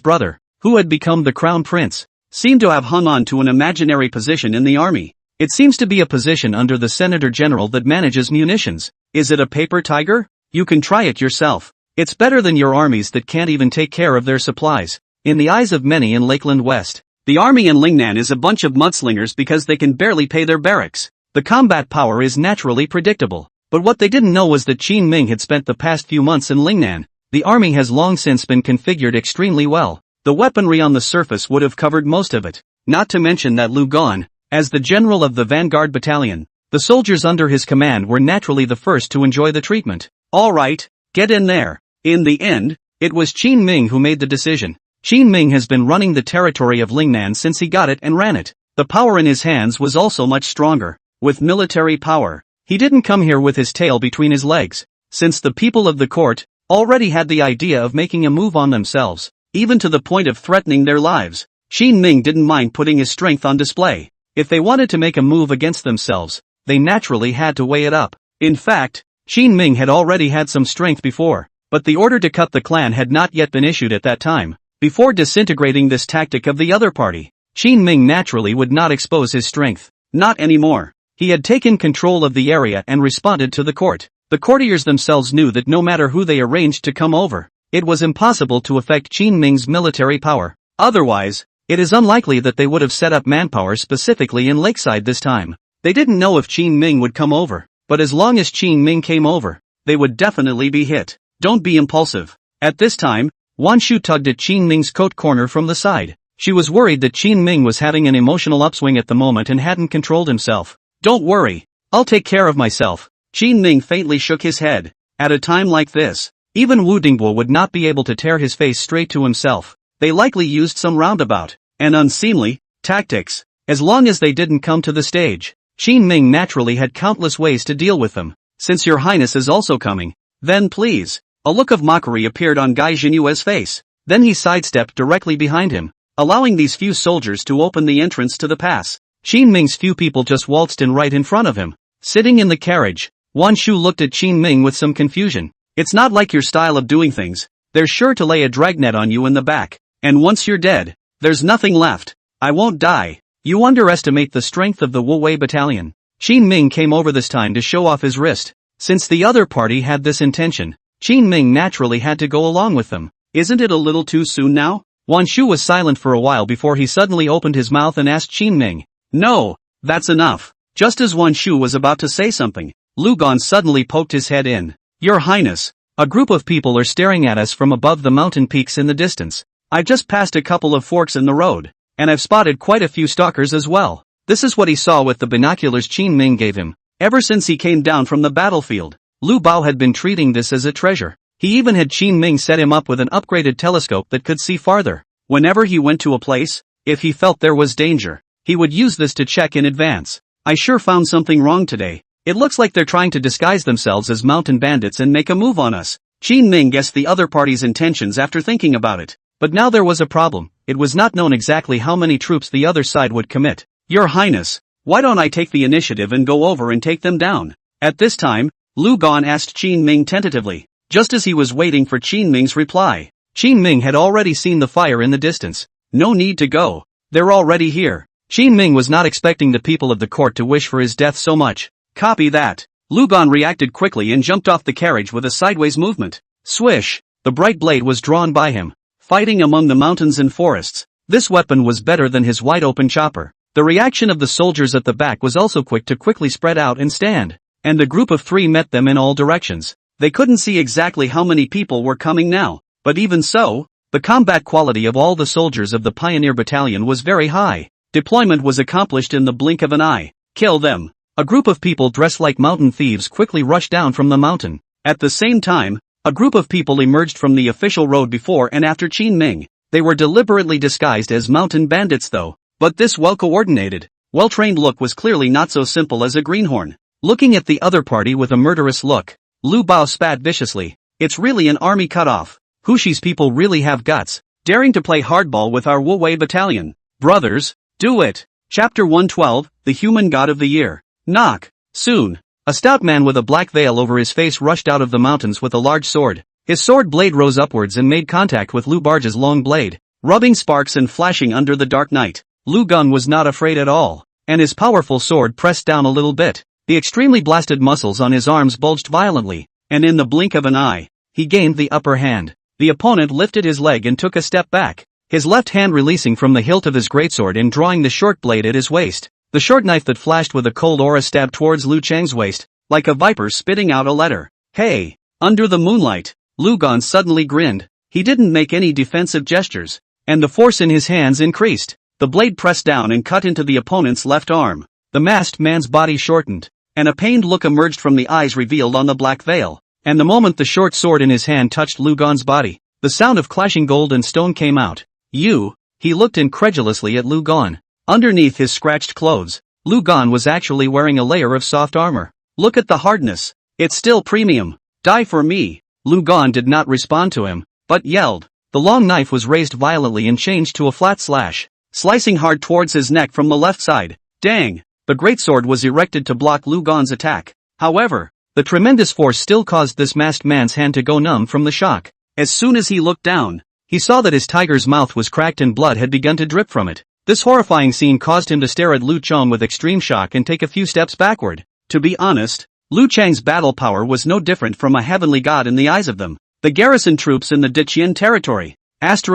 brother, who had become the crown prince, seemed to have hung on to an imaginary position in the army. It seems to be a position under the Senator General that manages munitions. Is it a paper tiger? You can try it yourself. It's better than your armies that can't even take care of their supplies. In the eyes of many in Lakeland West, the army in Lingnan is a bunch of mudslingers because they can barely pay their barracks. The combat power is naturally predictable. But what they didn't know was that Qin Ming had spent the past few months in Lingnan. The army has long since been configured extremely well. The weaponry on the surface would have covered most of it. Not to mention that Lu Gan, as the general of the Vanguard Battalion, the soldiers under his command were naturally the first to enjoy the treatment. Alright, get in there. In the end, it was Qin Ming who made the decision. Qin Ming has been running the territory of Lingnan since he got it and ran it. The power in his hands was also much stronger. With military power, he didn't come here with his tail between his legs. Since the people of the court already had the idea of making a move on themselves, even to the point of threatening their lives, Qin Ming didn't mind putting his strength on display. If they wanted to make a move against themselves, they naturally had to weigh it up. In fact, Qin Ming had already had some strength before, but the order to cut the clan had not yet been issued at that time. Before disintegrating this tactic of the other party, Qin Ming naturally would not expose his strength. Not anymore. He had taken control of the area and responded to the court. The courtiers themselves knew that no matter who they arranged to come over, it was impossible to affect Qin Ming's military power. Otherwise, it is unlikely that they would have set up manpower specifically in Lakeside this time. They didn't know if Qin Ming would come over, but as long as Qin Ming came over, they would definitely be hit. Don't be impulsive. At this time, Wan Shu tugged at Qin Ming's coat corner from the side. She was worried that Qin Ming was having an emotional upswing at the moment and hadn't controlled himself. Don't worry, I'll take care of myself. Qin Ming faintly shook his head. At a time like this, even Wu Dingbo would not be able to tear his face straight to himself. They likely used some roundabout and unseemly tactics. As long as they didn't come to the stage, Qin Ming naturally had countless ways to deal with them. Since your highness is also coming, then please. A look of mockery appeared on Gai Jinyue's face. Then he sidestepped directly behind him, allowing these few soldiers to open the entrance to the pass. Qin Ming's few people just waltzed in right in front of him. Sitting in the carriage, Wan Shu looked at Qin Ming with some confusion. It's not like your style of doing things. They're sure to lay a dragnet on you in the back, and once you're dead, there's nothing left. I won't die. You underestimate the strength of the Wu Wei battalion. Qin Ming came over this time to show off his wrist. Since the other party had this intention, Qin Ming naturally had to go along with them. Isn't it a little too soon now? Wan Shu was silent for a while before he suddenly opened his mouth and asked Qin Ming. No, that's enough. Just as Wan Shu was about to say something, Lu Gan suddenly poked his head in. Your Highness, a group of people are staring at us from above the mountain peaks in the distance. I've just passed a couple of forks in the road, and I've spotted quite a few stalkers as well. This is what he saw with the binoculars Qin Ming gave him. Ever since he came down from the battlefield, Lu Bao had been treating this as a treasure. He even had Qin Ming set him up with an upgraded telescope that could see farther. Whenever he went to a place, if he felt there was danger, he would use this to check in advance. I sure found something wrong today. It looks like they're trying to disguise themselves as mountain bandits and make a move on us. Qin Ming guessed the other party's intentions after thinking about it. But now there was a problem. It was not known exactly how many troops the other side would commit. Your Highness, why don't I take the initiative and go over and take them down? At this time, Lu Gan asked Qin Ming tentatively, just as he was waiting for Qin Ming's reply. Qin Ming had already seen the fire in the distance. No need to go. They're already here. Qin Ming was not expecting the people of the court to wish for his death so much. Copy that. Lu Gan reacted quickly and jumped off the carriage with a sideways movement. Swish! The bright blade was drawn by him. Fighting among the mountains and forests, this weapon was better than his wide-open chopper. The reaction of the soldiers at the back was also quick to quickly spread out and stand. And the group of three met them in all directions. They couldn't see exactly how many people were coming now, but even so, the combat quality of all the soldiers of the Pioneer Battalion was very high. Deployment was accomplished in the blink of an eye. Kill them. A group of people dressed like mountain thieves quickly rushed down from the mountain. At the same time, a group of people emerged from the official road before and after Qin Ming. They were deliberately disguised as mountain bandits though, but this well-coordinated, well-trained look was clearly not so simple as a greenhorn. Looking at the other party with a murderous look, Lu Bao spat viciously. It's really an army cutoff. Hushi's people really have guts, daring to play hardball with our Wu Wei battalion. Brothers, do it! Chapter 112, The Human God of the Year. Knock. Soon. A stout man with a black veil over his face rushed out of the mountains with a large sword. His sword blade rose upwards and made contact with Lu Barge's long blade, rubbing sparks and flashing under the dark night. Lu Gan was not afraid at all, and his powerful sword pressed down a little bit. The extremely blasted muscles on his arms bulged violently, and in the blink of an eye, he gained the upper hand. The opponent lifted his leg and took a step back, his left hand releasing from the hilt of his greatsword and drawing the short blade at his waist. The short knife that flashed with a cold aura stabbed towards Lu Chang's waist, like a viper spitting out a letter. Hey! Under the moonlight, Lu Gan suddenly grinned. He didn't make any defensive gestures, and the force in his hands increased. The blade pressed down and cut into the opponent's left arm. The masked man's body shortened, and a pained look emerged from the eyes revealed on the black veil. And the moment the short sword in his hand touched Lu Gan's body, the sound of clashing gold and stone came out. You? He looked incredulously at Lu Gan. Underneath his scratched clothes, Lu Gan was actually wearing a layer of soft armor. Look at the hardness. It's still premium. Die for me. Lu Gan did not respond to him, but yelled. The long knife was raised violently and changed to a flat slash, slicing hard towards his neck from the left side. Dang! The greatsword was erected to block Lu Gan's attack. However, the tremendous force still caused this masked man's hand to go numb from the shock. As soon as he looked down, he saw that his tiger's mouth was cracked and blood had begun to drip from it. This horrifying scene caused him to stare at Lu Chang with extreme shock and take a few steps backward. To be honest, Lu Chang's battle power was no different from a heavenly god in the eyes of them. The garrison troops in the Diqian territory. ******Q.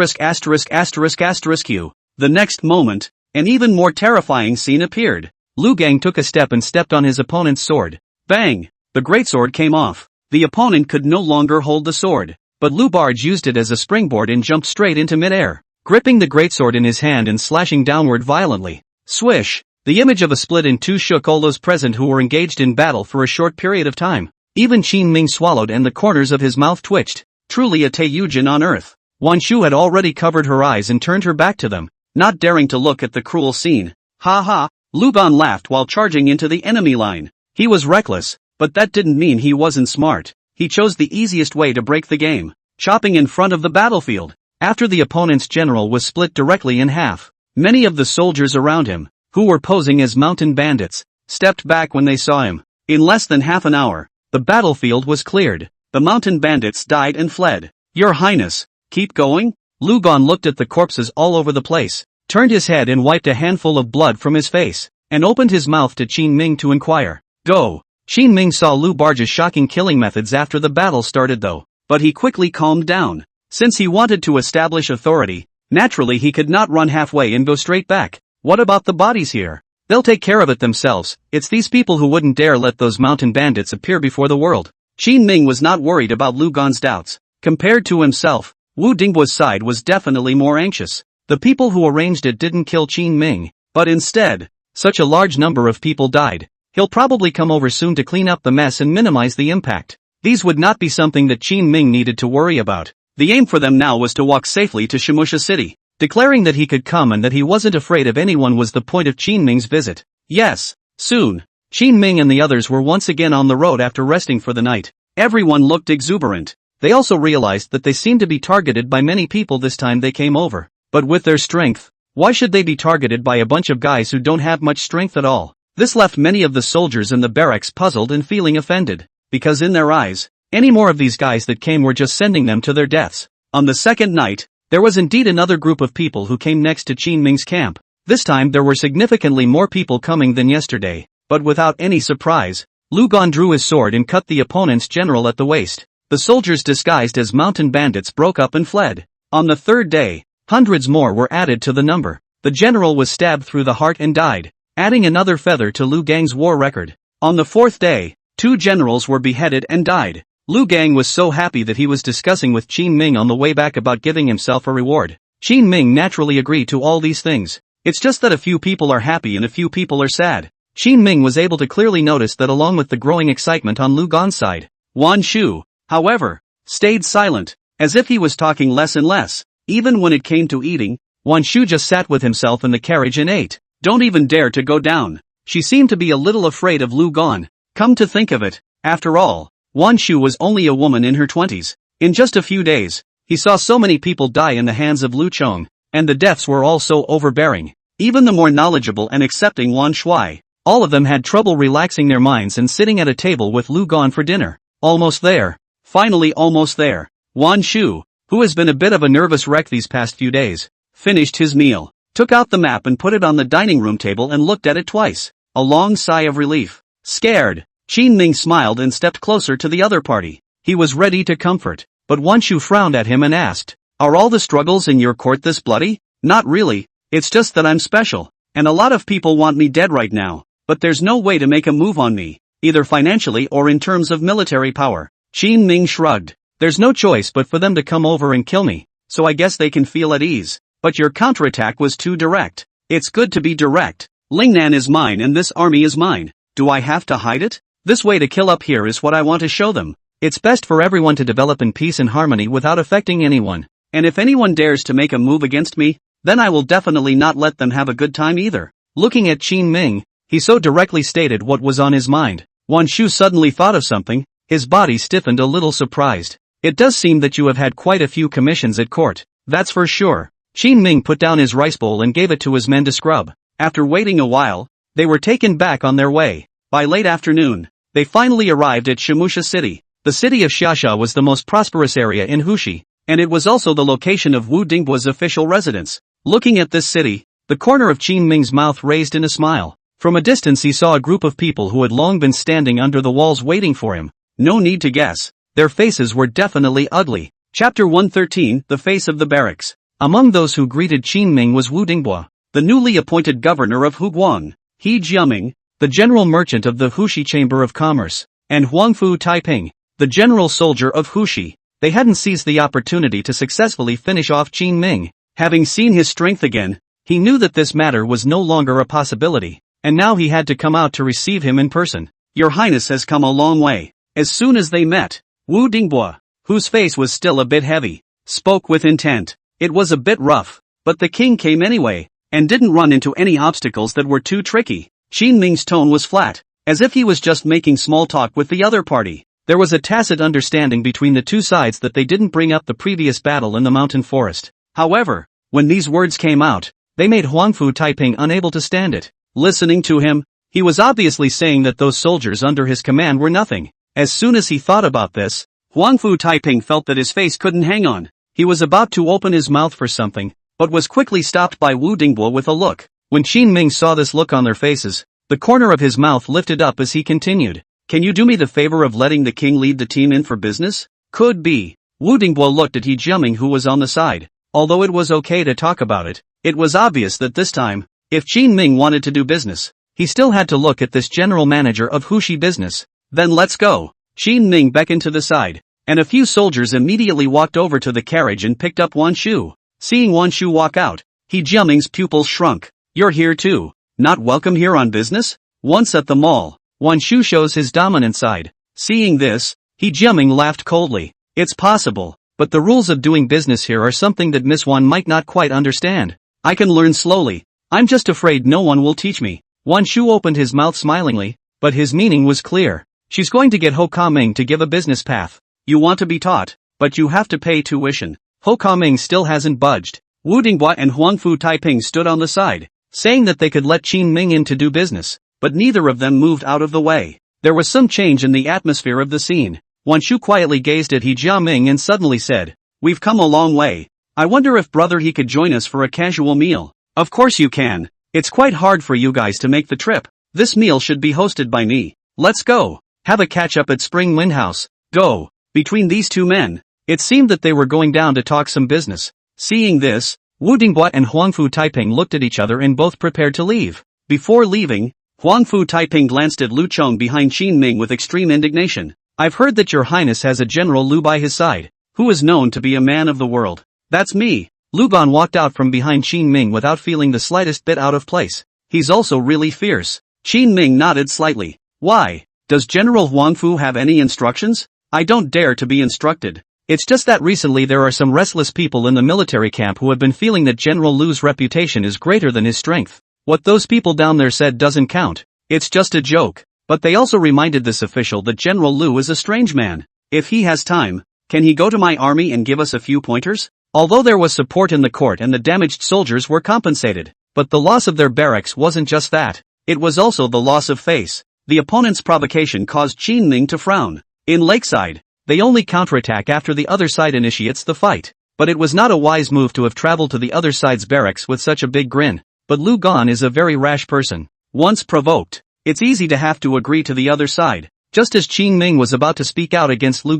The next moment, an even more terrifying scene appeared. Lu Gang took a step and stepped on his opponent's sword. Bang! The greatsword came off. The opponent could no longer hold the sword, but Lu Barge used it as a springboard and jumped straight into midair, gripping the greatsword in his hand and slashing downward violently. Swish! The image of a split in two shook all those present who were engaged in battle for a short period of time. Even Qin Ming swallowed and the corners of his mouth twitched. Truly a Taiyujin on earth. Wan Shu had already covered her eyes and turned her back to them, not daring to look at the cruel scene. Ha ha! Lu Gan laughed while charging into the enemy line. He was reckless, but that didn't mean he wasn't smart. He chose the easiest way to break the game, chopping in front of the battlefield. After the opponent's general was split directly in half, many of the soldiers around him, who were posing as mountain bandits, stepped back when they saw him. In less than half an hour, the battlefield was cleared. The mountain bandits died and fled. Your Highness, keep going? Lu Gan looked at the corpses all over the place, turned his head and wiped a handful of blood from his face, and opened his mouth to Qin Ming to inquire. Go! Qin Ming saw Lu Barge's shocking killing methods after the battle started though, but he quickly calmed down. Since he wanted to establish authority, Naturally he could not run halfway and go straight back. What about the bodies here? They'll take care of it themselves. It's these people who wouldn't dare let those mountain bandits appear before the world. Qin Ming was not worried about Lu Gan's doubts. Compared to himself, Wu Dingbo's side was definitely more anxious. The people who arranged it didn't kill Qin Ming, but instead, such a large number of people died. He'll probably come over soon to clean up the mess and minimize the impact. These would not be something that Qin Ming needed to worry about. The aim for them now was to walk safely to Shimusha City. Declaring that he could come and that he wasn't afraid of anyone was the point of Qin Ming's visit. Yes, soon. Qin Ming and the others were once again on the road after resting for the night. Everyone looked exuberant. They also realized that they seemed to be targeted by many people this time they came over. But with their strength, why should they be targeted by a bunch of guys who don't have much strength at all? This left many of the soldiers in the barracks puzzled and feeling offended, because in their eyes, any more of these guys that came were just sending them to their deaths. On the second night, there was indeed another group of people who came next to Qin Ming's camp. This time there were significantly more people coming than yesterday, but without any surprise, Lu Gan drew his sword and cut the opponent's general at the waist. The soldiers disguised as mountain bandits broke up and fled. On the third day, hundreds more were added to the number. The general was stabbed through the heart and died, adding another feather to Lu Gang's war record. On the fourth day, 2 generals were beheaded and died. Lu Gang was so happy that he was discussing with Qin Ming on the way back about giving himself a reward. Qin Ming naturally agreed to all these things. It's just that a few people are happy and a few people are sad. Qin Ming was able to clearly notice that along with the growing excitement on Lu Gan's side. Wan Shu, however, stayed silent, as if he was talking less and less. Even when it came to eating, Wan Shu just sat with himself in the carriage and ate. Don't even dare to go down. She seemed to be a little afraid of Lu Gan. Come to think of it, after all, Wan Shu was only a woman in her 20s. In just a few days, he saw so many people die in the hands of Lu Chong, and the deaths were all so overbearing. Even the more knowledgeable and accepting Wan Shui, all of them had trouble relaxing their minds and sitting at a table with Lu Gan for dinner. Almost there. Finally almost there. Wan Shu, who has been a bit of a nervous wreck these past few days, finished his meal, took out the map and put it on the dining room table and looked at it twice. A long sigh of relief. Scared, Qin Ming smiled and stepped closer to the other party. He was ready to comfort, but Wan Shu frowned at him and asked, "Are all the struggles in your court this bloody?" "Not really, it's just that I'm special, and a lot of people want me dead right now, but there's no way to make a move on me, either financially or in terms of military power." Qin Ming shrugged. "There's no choice but for them to come over and kill me, so I guess they can feel at ease. But your counterattack was too direct." "It's good to be direct. Lingnan is mine and this army is mine. Do I have to hide it? This way to kill up here is what I want to show them. It's best for everyone to develop in peace and harmony without affecting anyone. And if anyone dares to make a move against me, then I will definitely not let them have a good time either." Looking at Qin Ming, he so directly stated what was on his mind. Wan Shu suddenly thought of something, his body stiffened a little surprised. "It does seem that you have had quite a few commissions at court, that's for sure." Qin Ming put down his rice bowl and gave it to his men to scrub. After waiting a while, they were taken back on their way. By late afternoon, they finally arrived at Shimusha City. The city of Xiaxia was the most prosperous area in Hushi, and it was also the location of Wu Dingbo's official residence. Looking at this city, the corner of Qin Ming's mouth raised in a smile. From a distance he saw a group of people who had long been standing under the walls waiting for him. No need to guess, their faces were definitely ugly. Chapter 113, The Face of the Barracks. Among those who greeted Qin Ming was Wu Dingbo, the newly appointed governor of Huguang, He Jiaming, the general merchant of the Hushi Chamber of Commerce, and Huangfu Taiping, the general soldier of Hushi. They hadn't seized the opportunity to successfully finish off Qin Ming. Having seen his strength again, he knew that this matter was no longer a possibility, and now he had to come out to receive him in person. "Your Highness has come a long way." As soon as they met, Wu Dingbo, whose face was still a bit heavy, spoke with intent. It was a bit rough, but the king came anyway, and didn't run into any obstacles that were too tricky. Qin Ming's tone was flat, as if he was just making small talk with the other party. There was a tacit understanding between the two sides that they didn't bring up the previous battle in the mountain forest. However, when these words came out, they made Huangfu Taiping unable to stand it. Listening to him, he was obviously saying that those soldiers under his command were nothing. As soon as he thought about this, Huangfu Taiping felt that his face couldn't hang on. He was about to open his mouth for something, but was quickly stopped by Wu Dingbo with a look. When Qin Ming saw this look on their faces, the corner of his mouth lifted up as he continued. "Can you do me the favor of letting the king lead the team in for business?" "Could be." Wu Dingbo looked at He Jiaming who was on the side. although it was okay to talk about it, it was obvious that this time, if Qin Ming wanted to do business, he still had to look at this general manager of Hushi business. Then let's go. Qin Ming beckoned to the side, and a few soldiers immediately walked over to the carriage and picked up Wan Shu. Seeing Wan Shu walk out, He Jiaming's pupils shrunk. You're here too? Not welcome here on business? Once at the mall, Wan Shu shows his dominant side. Seeing this, He Jiaming laughed coldly. It's possible, but the rules of doing business here are something that Miss Wan might not quite understand. I can learn slowly. I'm just afraid no one will teach me. Wan Shu opened his mouth smilingly, but his meaning was clear. She's going to get Ho Ka-ming to give a business path. You want to be taught, but you have to pay tuition. Ho Ka-ming still hasn't budged. Wu Dinghua and Huang Fu Taiping stood on the side, saying that they could let Qin Ming in to do business, but neither of them moved out of the way. There was some change in the atmosphere of the scene. Wan Shu quietly gazed at He Jiaming and suddenly said, "We've come a long way. I wonder if brother he could join us for a casual meal." "Of course you can. It's quite hard for you guys to make the trip. This meal should be hosted by me. Let's go. Have a catch-up at Spring Wind House. Go." Between these two men, it seemed that they were going down to talk some business. Seeing this, Wu Dinghua and Huang Fu Taiping looked at each other and both prepared to leave. Before leaving, Huang Fu Taiping glanced at Lu Chong behind Qin Ming with extreme indignation. "I've heard that your highness has a General Lu by his side, who is known to be a man of the world." "That's me." Lu Gan walked out from behind Qin Ming without feeling the slightest bit out of place. "He's also really fierce." Qin Ming nodded slightly. "Why? Does General Huang Fu have any instructions?" "I don't dare to be instructed. It's just that recently there are some restless people in the military camp who have been feeling that General Lu's reputation is greater than his strength. What those people down there said doesn't count. It's just a joke." But they also reminded this official that General Lu is a strange man. "If he has time, can he go to my army and give us a few pointers?" Although there was support in the court and the damaged soldiers were compensated, but the loss of their barracks wasn't just that. It was also the loss of face. The opponent's provocation caused Qin Ming to frown. In Lakeside, they only counterattack after the other side initiates the fight. But it was not a wise move to have traveled to the other side's barracks with such a big grin. But Lu Gan is a very rash person. Once provoked, it's easy to have to agree to the other side. Just as Qin Ming was about to speak out against Lu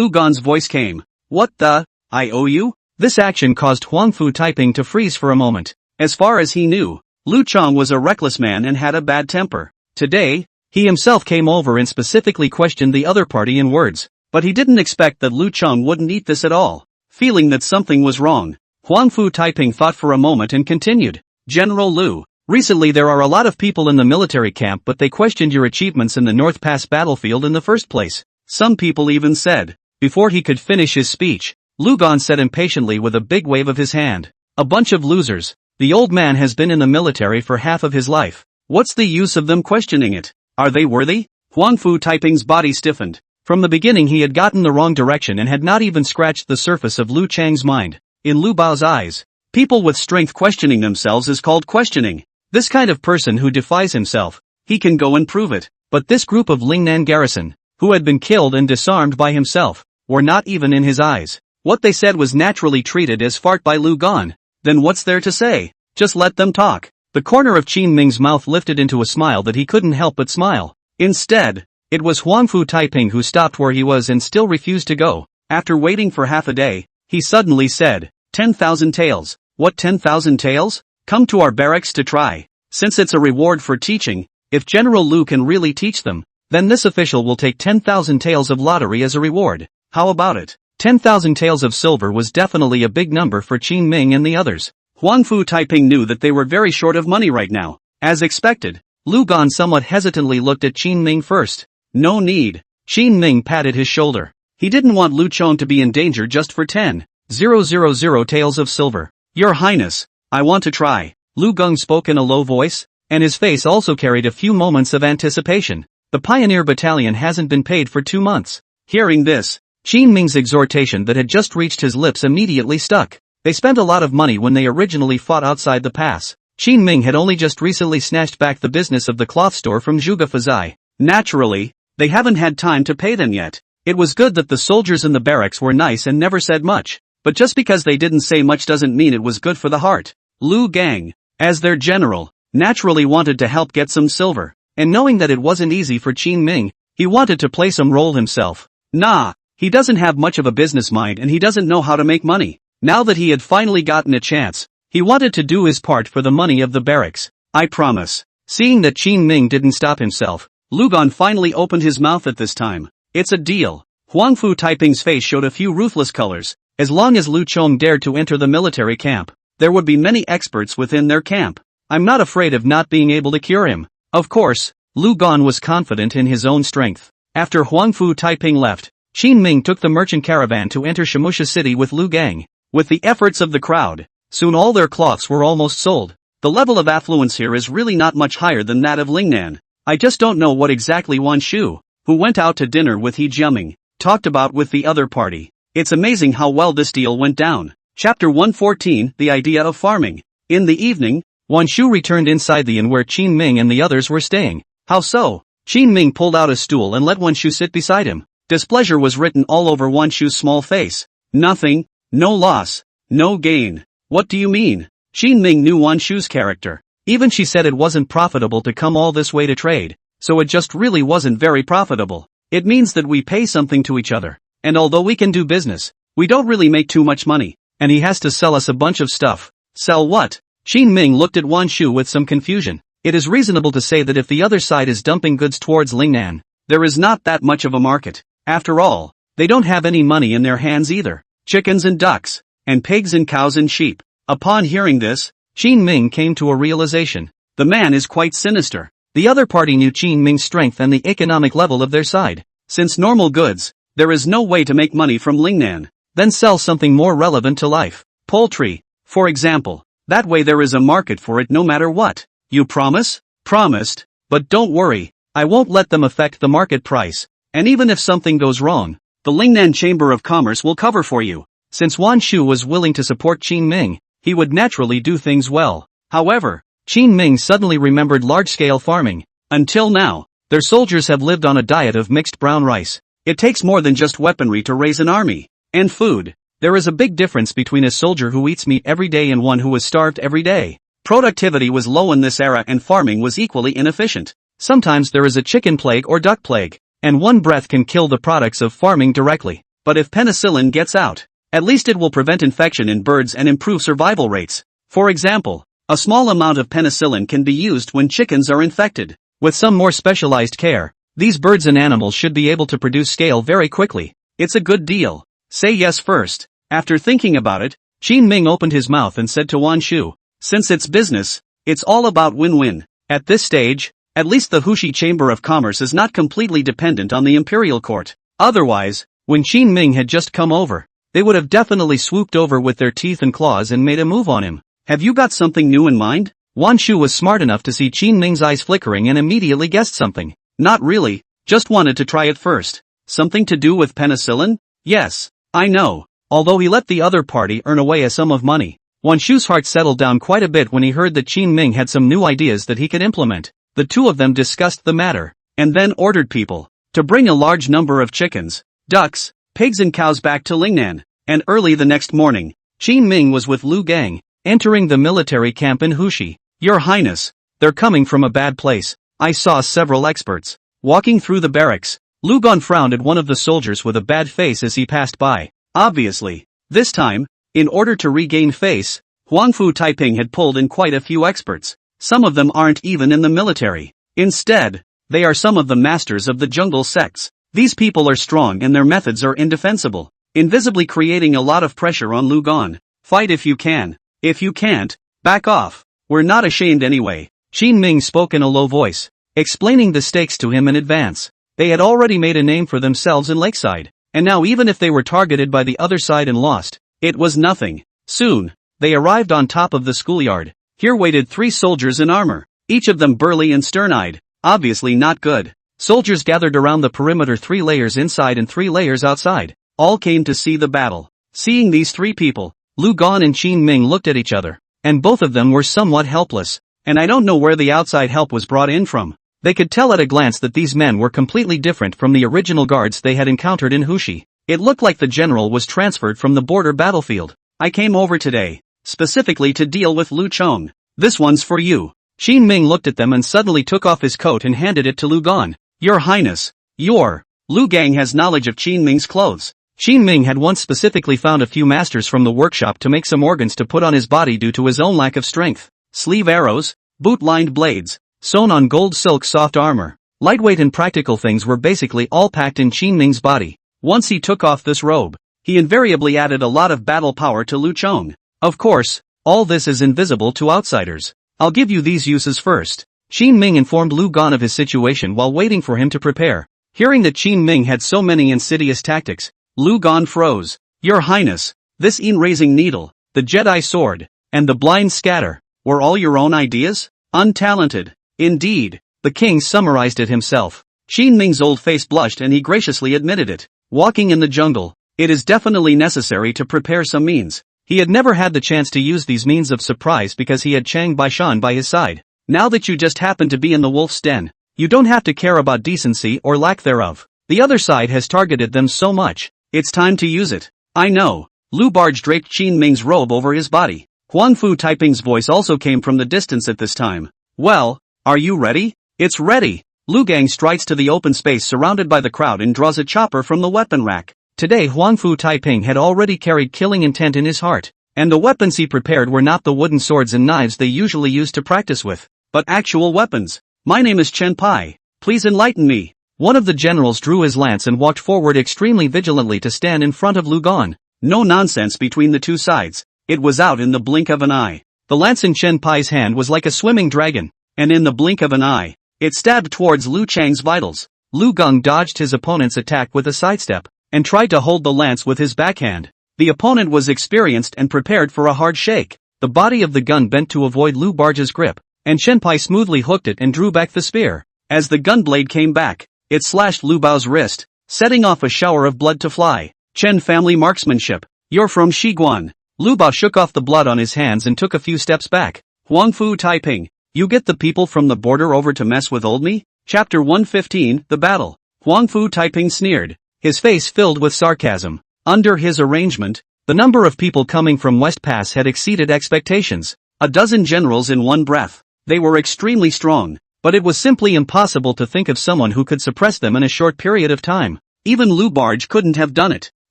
Gan's voice came. "What the? I owe you?" This action caused Huang Fu Taiping to freeze for a moment. As far as he knew, Lu Chong was a reckless man and had a bad temper. Today, he himself came over and specifically questioned the other party in words. But he didn't expect that Lu Chong wouldn't eat this at all. Feeling that something was wrong, Huang Fu Taiping thought for a moment and continued. "General Lu, recently there are a lot of people in the military camp but they questioned your achievements in the North Pass battlefield in the first place. Some people even said." Before he could finish his speech, Lu Gan said impatiently with a big wave of his hand. "A bunch of losers. The old man has been in the military for half of his life. What's the use of them questioning it? Are they worthy?" Huang Fu Taiping's body stiffened. From the beginning he had gotten the wrong direction and had not even scratched the surface of Lu Chang's mind. In Lu Bao's eyes, people with strength questioning themselves is called questioning. This kind of person who defies himself, he can go and prove it. But this group of Lingnan garrison, who had been killed and disarmed by himself, were not even in his eyes. What they said was naturally treated as fart by Lu Gan. Then what's there to say? Just let them talk. The corner of Qin Ming's mouth lifted into a smile that he couldn't help but smile. Instead, it was Huang Fu Taiping who stopped where he was and still refused to go. After waiting for half a day, he suddenly said, 10,000 taels. "What 10,000 taels? Come to our barracks to try. Since it's a reward for teaching, if General Lu can really teach them, then this official will take 10,000 taels of lottery as a reward. How about it?" 10,000 taels of silver was definitely a big number for Qin Ming and the others. Huang Fu Taiping knew that they were very short of money right now. As expected, Lu Gan somewhat hesitantly looked at Qin Ming first. "No need." Qin Ming patted his shoulder. He didn't want Lu Chong to be in danger just for 10,000 taels of silver. "Your Highness, I want to try." Lu Gung spoke in a low voice, and his face also carried a few moments of anticipation. The pioneer battalion hasn't been paid for 2 months. Hearing this, Qin Ming's exhortation that had just reached his lips immediately stuck. They spent a lot of money when they originally fought outside the pass. Qin Ming had only just recently snatched back the business of the cloth store from Zhuge Fazai. Naturally, they haven't had time to pay them yet. It was good that the soldiers in the barracks were nice and never said much, but just because they didn't say much doesn't mean it was good for the heart. Lu Gang, as their general, naturally wanted to help get some silver, and knowing that it wasn't easy for Qin Ming, he wanted to play some role himself. Nah, he doesn't have much of a business mind and he doesn't know how to make money. Now that he had finally gotten a chance, he wanted to do his part for the money of the barracks. I promise. Seeing that Qin Ming didn't stop himself, Lu Gan finally opened his mouth at this time. It's a deal. Huang Fu Taiping's face showed a few ruthless colors. As long as Lu Chong dared to enter the military camp, there would be many experts within their camp. I'm not afraid of not being able to cure him. Of course, Lu Gan was confident in his own strength. After Huang Fu Taiping left, Qin Ming took the merchant caravan to enter Shimusha City with Lu Gang. With the efforts of the crowd, soon all their cloths were almost sold. The level of affluence here is really not much higher than that of Lingnan. I just don't know what exactly Wan Shu, who went out to dinner with He Jiaming, talked about with the other party. It's amazing how well this deal went down. Chapter 114, The Idea of Farming. In the evening, Wan Shu returned inside the inn where Qin Ming and the others were staying. How so? Qin Ming pulled out a stool and let Wan Shu sit beside him. Displeasure was written all over Wan Shu's small face. Nothing, no loss, no gain. What do you mean? Qin Ming knew Wan Shu's character. Even she said it wasn't profitable to come all this way to trade, so it just really wasn't very profitable. It means that we pay something to each other, and although we can do business, we don't really make too much money, and he has to sell us a bunch of stuff. Sell what? Qin Ming looked at Wan Shu with some confusion. It is reasonable to say that if the other side is dumping goods towards Lingnan, there is not that much of a market. After all, they don't have any money in their hands either. Chickens and ducks, and pigs and cows and sheep. Upon hearing this, Qin Ming came to a realization. The man is quite sinister. The other party knew Qin Ming's strength and the economic level of their side. Since normal goods, there is no way to make money from Lingnan. Then sell something more relevant to life. Poultry, for example. That way there is a market for it no matter what. You promise? Promised. But don't worry, I won't let them affect the market price. And even if something goes wrong, the Lingnan Chamber of Commerce will cover for you. Since Wan Shu was willing to support Qin Ming, he would naturally do things well. However, Qin Ming suddenly remembered large-scale farming. Until now, their soldiers have lived on a diet of mixed brown rice. It takes more than just weaponry to raise an army. And food. There is a big difference between a soldier who eats meat every day and one who is starved every day. Productivity was low in this era and farming was equally inefficient. Sometimes there is a chicken plague or duck plague, and one breath can kill the products of farming directly. But if penicillin gets out, at least it will prevent infection in birds and improve survival rates. For example, a small amount of penicillin can be used when chickens are infected. With some more specialized care, these birds and animals should be able to produce scale very quickly. It's a good deal. Say yes first. After thinking about it, Qin Ming opened his mouth and said to Wan Shu, since it's business, it's all about win-win. At this stage, at least the Hushi Chamber of Commerce is not completely dependent on the imperial court. Otherwise, when Qin Ming had just come over, they would have definitely swooped over with their teeth and claws and made a move on him. Have you got something new in mind? Wan Shu was smart enough to see Qin Ming's eyes flickering and immediately guessed something. Not really, just wanted to try it first. Something to do with penicillin? Yes, I know. Although he let the other party earn away a sum of money, Wan Shu's heart settled down quite a bit when he heard that Qin Ming had some new ideas that he could implement. The two of them discussed the matter, and then ordered people to bring a large number of chickens, ducks, pigs and cows back to Lingnan. And early the next morning, Qin Ming was with Lu Gang, entering the military camp in Hushi. Your Highness, they're coming from a bad place. I saw several experts walking through the barracks. Lu Gan frowned at one of the soldiers with a bad face as he passed by. Obviously, this time, in order to regain face, Huang Fu Taiping had pulled in quite a few experts. Some of them aren't even in the military. Instead, they are some of the masters of the jungle sects. These people are strong and their methods are indefensible, invisibly creating a lot of pressure on Lu Gan. Fight if you can. If you can't, back off. We're not ashamed anyway. Qin Ming spoke in a low voice, explaining the stakes to him in advance. They had already made a name for themselves in Lakeside, and now even if they were targeted by the other side and lost, it was nothing. Soon, they arrived on top of the schoolyard. Here waited 3 soldiers in armor, each of them burly and stern-eyed, obviously not good. Soldiers gathered around the perimeter 3 layers inside and 3 layers outside. All came to see the battle. Seeing these 3 people, Lu Gan and Qin Ming looked at each other, and both of them were somewhat helpless. And I don't know where the outside help was brought in from. They could tell at a glance that these men were completely different from the original guards they had encountered in Hushi. It looked like the general was transferred from the border battlefield. I came over today, specifically to deal with Lu Chong. This one's for you. Qin Ming looked at them and suddenly took off his coat and handed it to Lu Gan. Your Highness, Lu Gang has knowledge of Qin Ming's clothes. Xin Ming had once specifically found a few masters from the workshop to make some organs to put on his body due to his own lack of strength. Sleeve arrows, boot-lined blades, sewn on gold silk soft armor. Lightweight and practical things were basically all packed in Xin Ming's body. Once he took off this robe, he invariably added a lot of battle power to Lu Chong. Of course, all this is invisible to outsiders. I'll give you these uses first. Xin Ming informed Lu Gan of his situation while waiting for him to prepare. Hearing that Xin Ming had so many insidious tactics, Lu Gan froze. Your Highness, this raising needle, the Jedi sword, and the blind scatter, were all your own ideas? Untalented. Indeed, the king summarized it himself. Xin Ming's old face blushed and he graciously admitted it. Walking in the jungle, it is definitely necessary to prepare some means. He had never had the chance to use these means of surprise because he had Chang Baishan by his side. Now that you just happen to be in the wolf's den, you don't have to care about decency or lack thereof. The other side has targeted them so much, it's time to use it. I know. Lu Barge draped Xin Ming's robe over his body. Huang Fu Taiping's voice also came from the distance at this time. Well, are you ready? It's ready. Lu Gang strides to the open space surrounded by the crowd and draws a chopper from the weapon rack. Today Huang Fu Taiping had already carried killing intent in his heart, and the weapons he prepared were not the wooden swords and knives they usually use to practice with, but actual weapons. My name is Chen Pai. Please enlighten me. One of the generals drew his lance and walked forward extremely vigilantly to stand in front of Lu Gan. No nonsense between the two sides. It was out in the blink of an eye. The lance in Chen Pai's hand was like a swimming dragon, and in the blink of an eye, it stabbed towards Lu Chang's vitals. Lu Gang dodged his opponent's attack with a sidestep, and tried to hold the lance with his backhand. The opponent was experienced and prepared for a hard shake. The body of the gun bent to avoid Lu Barge's grip, and Chen Pai smoothly hooked it and drew back the spear. As the gun blade came back, it slashed Lu Bao's wrist, setting off a shower of blood to fly. Chen family marksmanship. You're from Shiguan. Lu Bao shook off the blood on his hands and took a few steps back. Huang Fu Taiping. You get the people from the border over to mess with old me? Chapter 115, The Battle. Huang Fu Taiping sneered, his face filled with sarcasm. Under his arrangement, the number of people coming from West Pass had exceeded expectations. A dozen generals in one breath. They were extremely strong, but it was simply impossible to think of someone who could suppress them in a short period of time. Even Lu Barge couldn't have done it.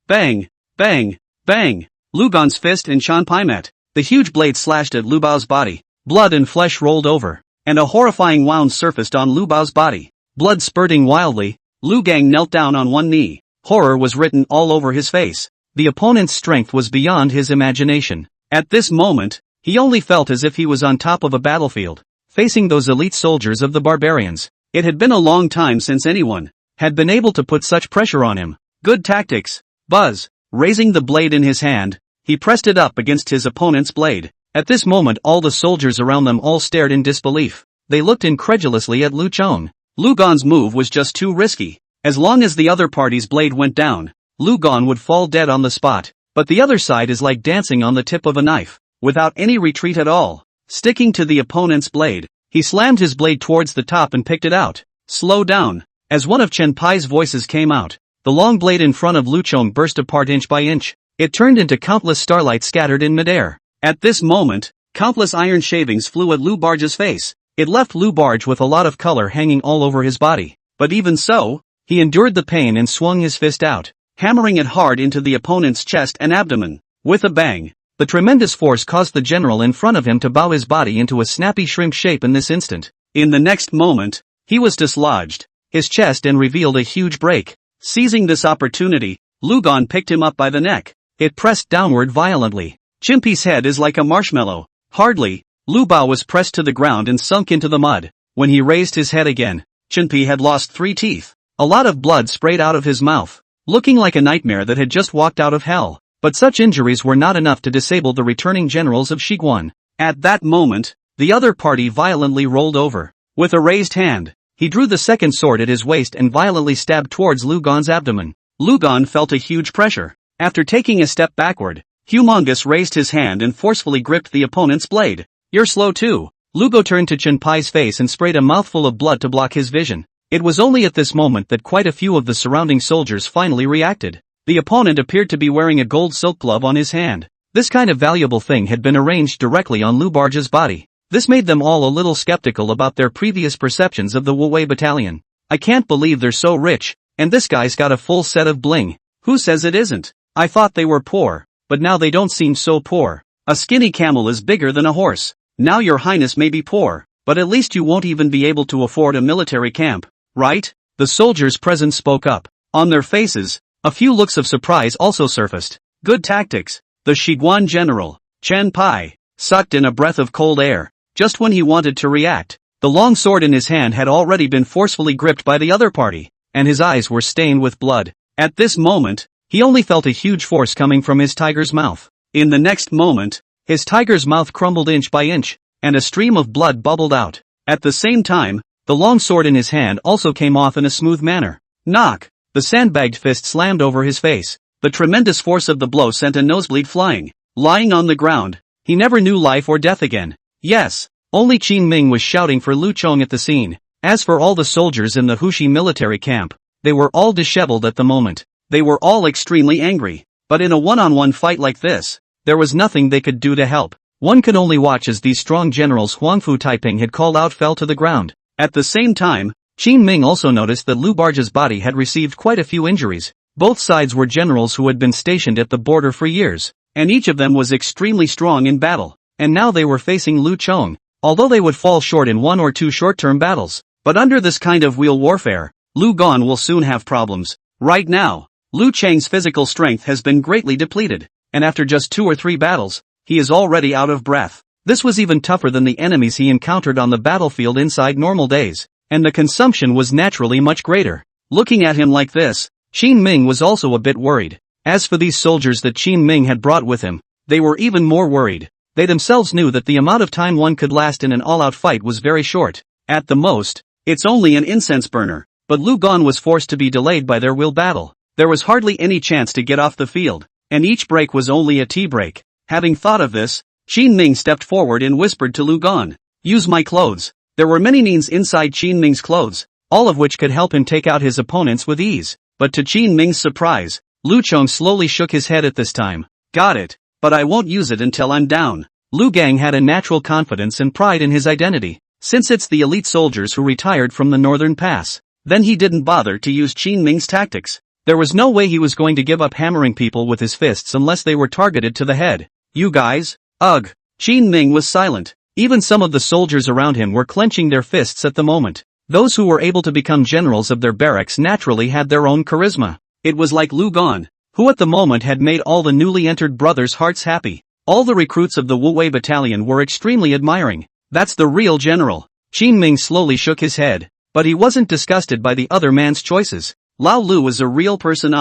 Bang! Bang! Bang! Lu Gan's fist and Shan Pai met. The huge blade slashed at Lu Bao's body. Blood and flesh rolled over, and a horrifying wound surfaced on Lu Bao's body. Blood spurting wildly, Lu Gang knelt down on one knee. Horror was written all over his face. The opponent's strength was beyond his imagination. At this moment, he only felt as if he was on top of a battlefield, facing those elite soldiers of the barbarians. It had been a long time since anyone had been able to put such pressure on him. Good tactics. Buzz. Raising the blade in his hand, he pressed it up against his opponent's blade. At this moment all the soldiers around them all stared in disbelief. They looked incredulously at Lu Chong. Lu Gan's move was just too risky. As long as the other party's blade went down, Lu Gan would fall dead on the spot. But the other side is like dancing on the tip of a knife, without any retreat at all. Sticking to the opponent's blade, he slammed his blade towards the top and picked it out. Slow down. As one of Chen Pai's voices came out, the long blade in front of Lu Chong burst apart inch by inch. It turned into countless starlight scattered in midair. At this moment, countless iron shavings flew at Lu Barge's face. It left Lu Barge with a lot of color hanging all over his body. But even so, he endured the pain and swung his fist out, hammering it hard into the opponent's chest and abdomen. With a bang, the tremendous force caused the general in front of him to bow his body into a snappy shrimp shape in this instant. In the next moment, he was dislodged, his chest, and revealed a huge break. Seizing this opportunity, Lu Gan picked him up by the neck. It pressed downward violently. Chimpy's head is like a marshmallow. Hardly, Lu Bao was pressed to the ground and sunk into the mud. When he raised his head again, Chimpy had lost 3 teeth. A lot of blood sprayed out of his mouth, looking like a nightmare that had just walked out of hell. But such injuries were not enough to disable the returning generals of Shiguan. At that moment, the other party violently rolled over. With a raised hand, he drew the second sword at his waist and violently stabbed towards Lu Gan's abdomen. Lu Gan felt a huge pressure. After taking a step backward, Humongous raised his hand and forcefully gripped the opponent's blade. You're slow too. Lu Go turned to Chen Pai's face and sprayed a mouthful of blood to block his vision. It was only at this moment that quite a few of the surrounding soldiers finally reacted. The opponent appeared to be wearing a gold silk glove on his hand. This kind of valuable thing had been arranged directly on Lu Barge's body. This made them all a little skeptical about their previous perceptions of the Wu Wei battalion. I can't believe they're so rich, and this guy's got a full set of bling. Who says it isn't? I thought they were poor, but now they don't seem so poor. A skinny camel is bigger than a horse. Now your highness may be poor, but at least you won't even be able to afford a military camp, right? The soldiers present spoke up. On their faces, a few looks of surprise also surfaced. Good tactics. The Shiguan general, Chen Pai, sucked in a breath of cold air. Just when he wanted to react, the long sword in his hand had already been forcefully gripped by the other party, and his eyes were stained with blood. At this moment, he only felt a huge force coming from his tiger's mouth. In the next moment, his tiger's mouth crumbled inch by inch, and a stream of blood bubbled out. At the same time, the long sword in his hand also came off in a smooth manner. Knock! The sandbagged fist slammed over his face. The tremendous force of the blow sent a nosebleed flying. Lying on the ground, he never knew life or death again. Yes, only Qin Ming was shouting for Lu Chong at the scene. As for all the soldiers in the Hushi military camp, they were all disheveled at the moment. They were all extremely angry. But in a one-on-one fight like this, there was nothing they could do to help. One could only watch as these strong generals Huangfu Taiping had called out fell to the ground. At the same time, Qin Ming also noticed that Lu Barge's body had received quite a few injuries. Both sides were generals who had been stationed at the border for years, and each of them was extremely strong in battle. And now they were facing Lu Chong, although they would fall short in one or two short-term battles. But under this kind of wheel warfare, Lu Gon will soon have problems. Right now, Lu Chang's physical strength has been greatly depleted, and after just 2 or 3 battles, he is already out of breath. This was even tougher than the enemies he encountered on the battlefield inside normal days, and the consumption was naturally much greater. Looking at him like this, Qin Ming was also a bit worried. As for these soldiers that Qin Ming had brought with him, they were even more worried. They themselves knew that the amount of time one could last in an all-out fight was very short. At the most, it's only an incense burner. But Lu Gon was forced to be delayed by their will battle. There was hardly any chance to get off the field, and each break was only a tea break. Having thought of this, Qin Ming stepped forward and whispered to Lu Gon, "Use my clothes." There were many means inside Qin Ming's clothes, all of which could help him take out his opponents with ease. But to Qin Ming's surprise, Lu Chong slowly shook his head at this time. "Got it, but I won't use it until I'm down." Lu Gang had a natural confidence and pride in his identity, since it's the elite soldiers who retired from the Northern Pass. Then he didn't bother to use Qin Ming's tactics. There was no way he was going to give up hammering people with his fists unless they were targeted to the head. "You guys?" "Ugh." Qin Ming was silent. Even some of the soldiers around him were clenching their fists at the moment. Those who were able to become generals of their barracks naturally had their own charisma. It was like Lu Gon, who at the moment had made all the newly entered brothers' hearts happy. All the recruits of the Wu Wei battalion were extremely admiring. "That's the real general." Qin Ming slowly shook his head, but he wasn't disgusted by the other man's choices. Lao Lu is a real person.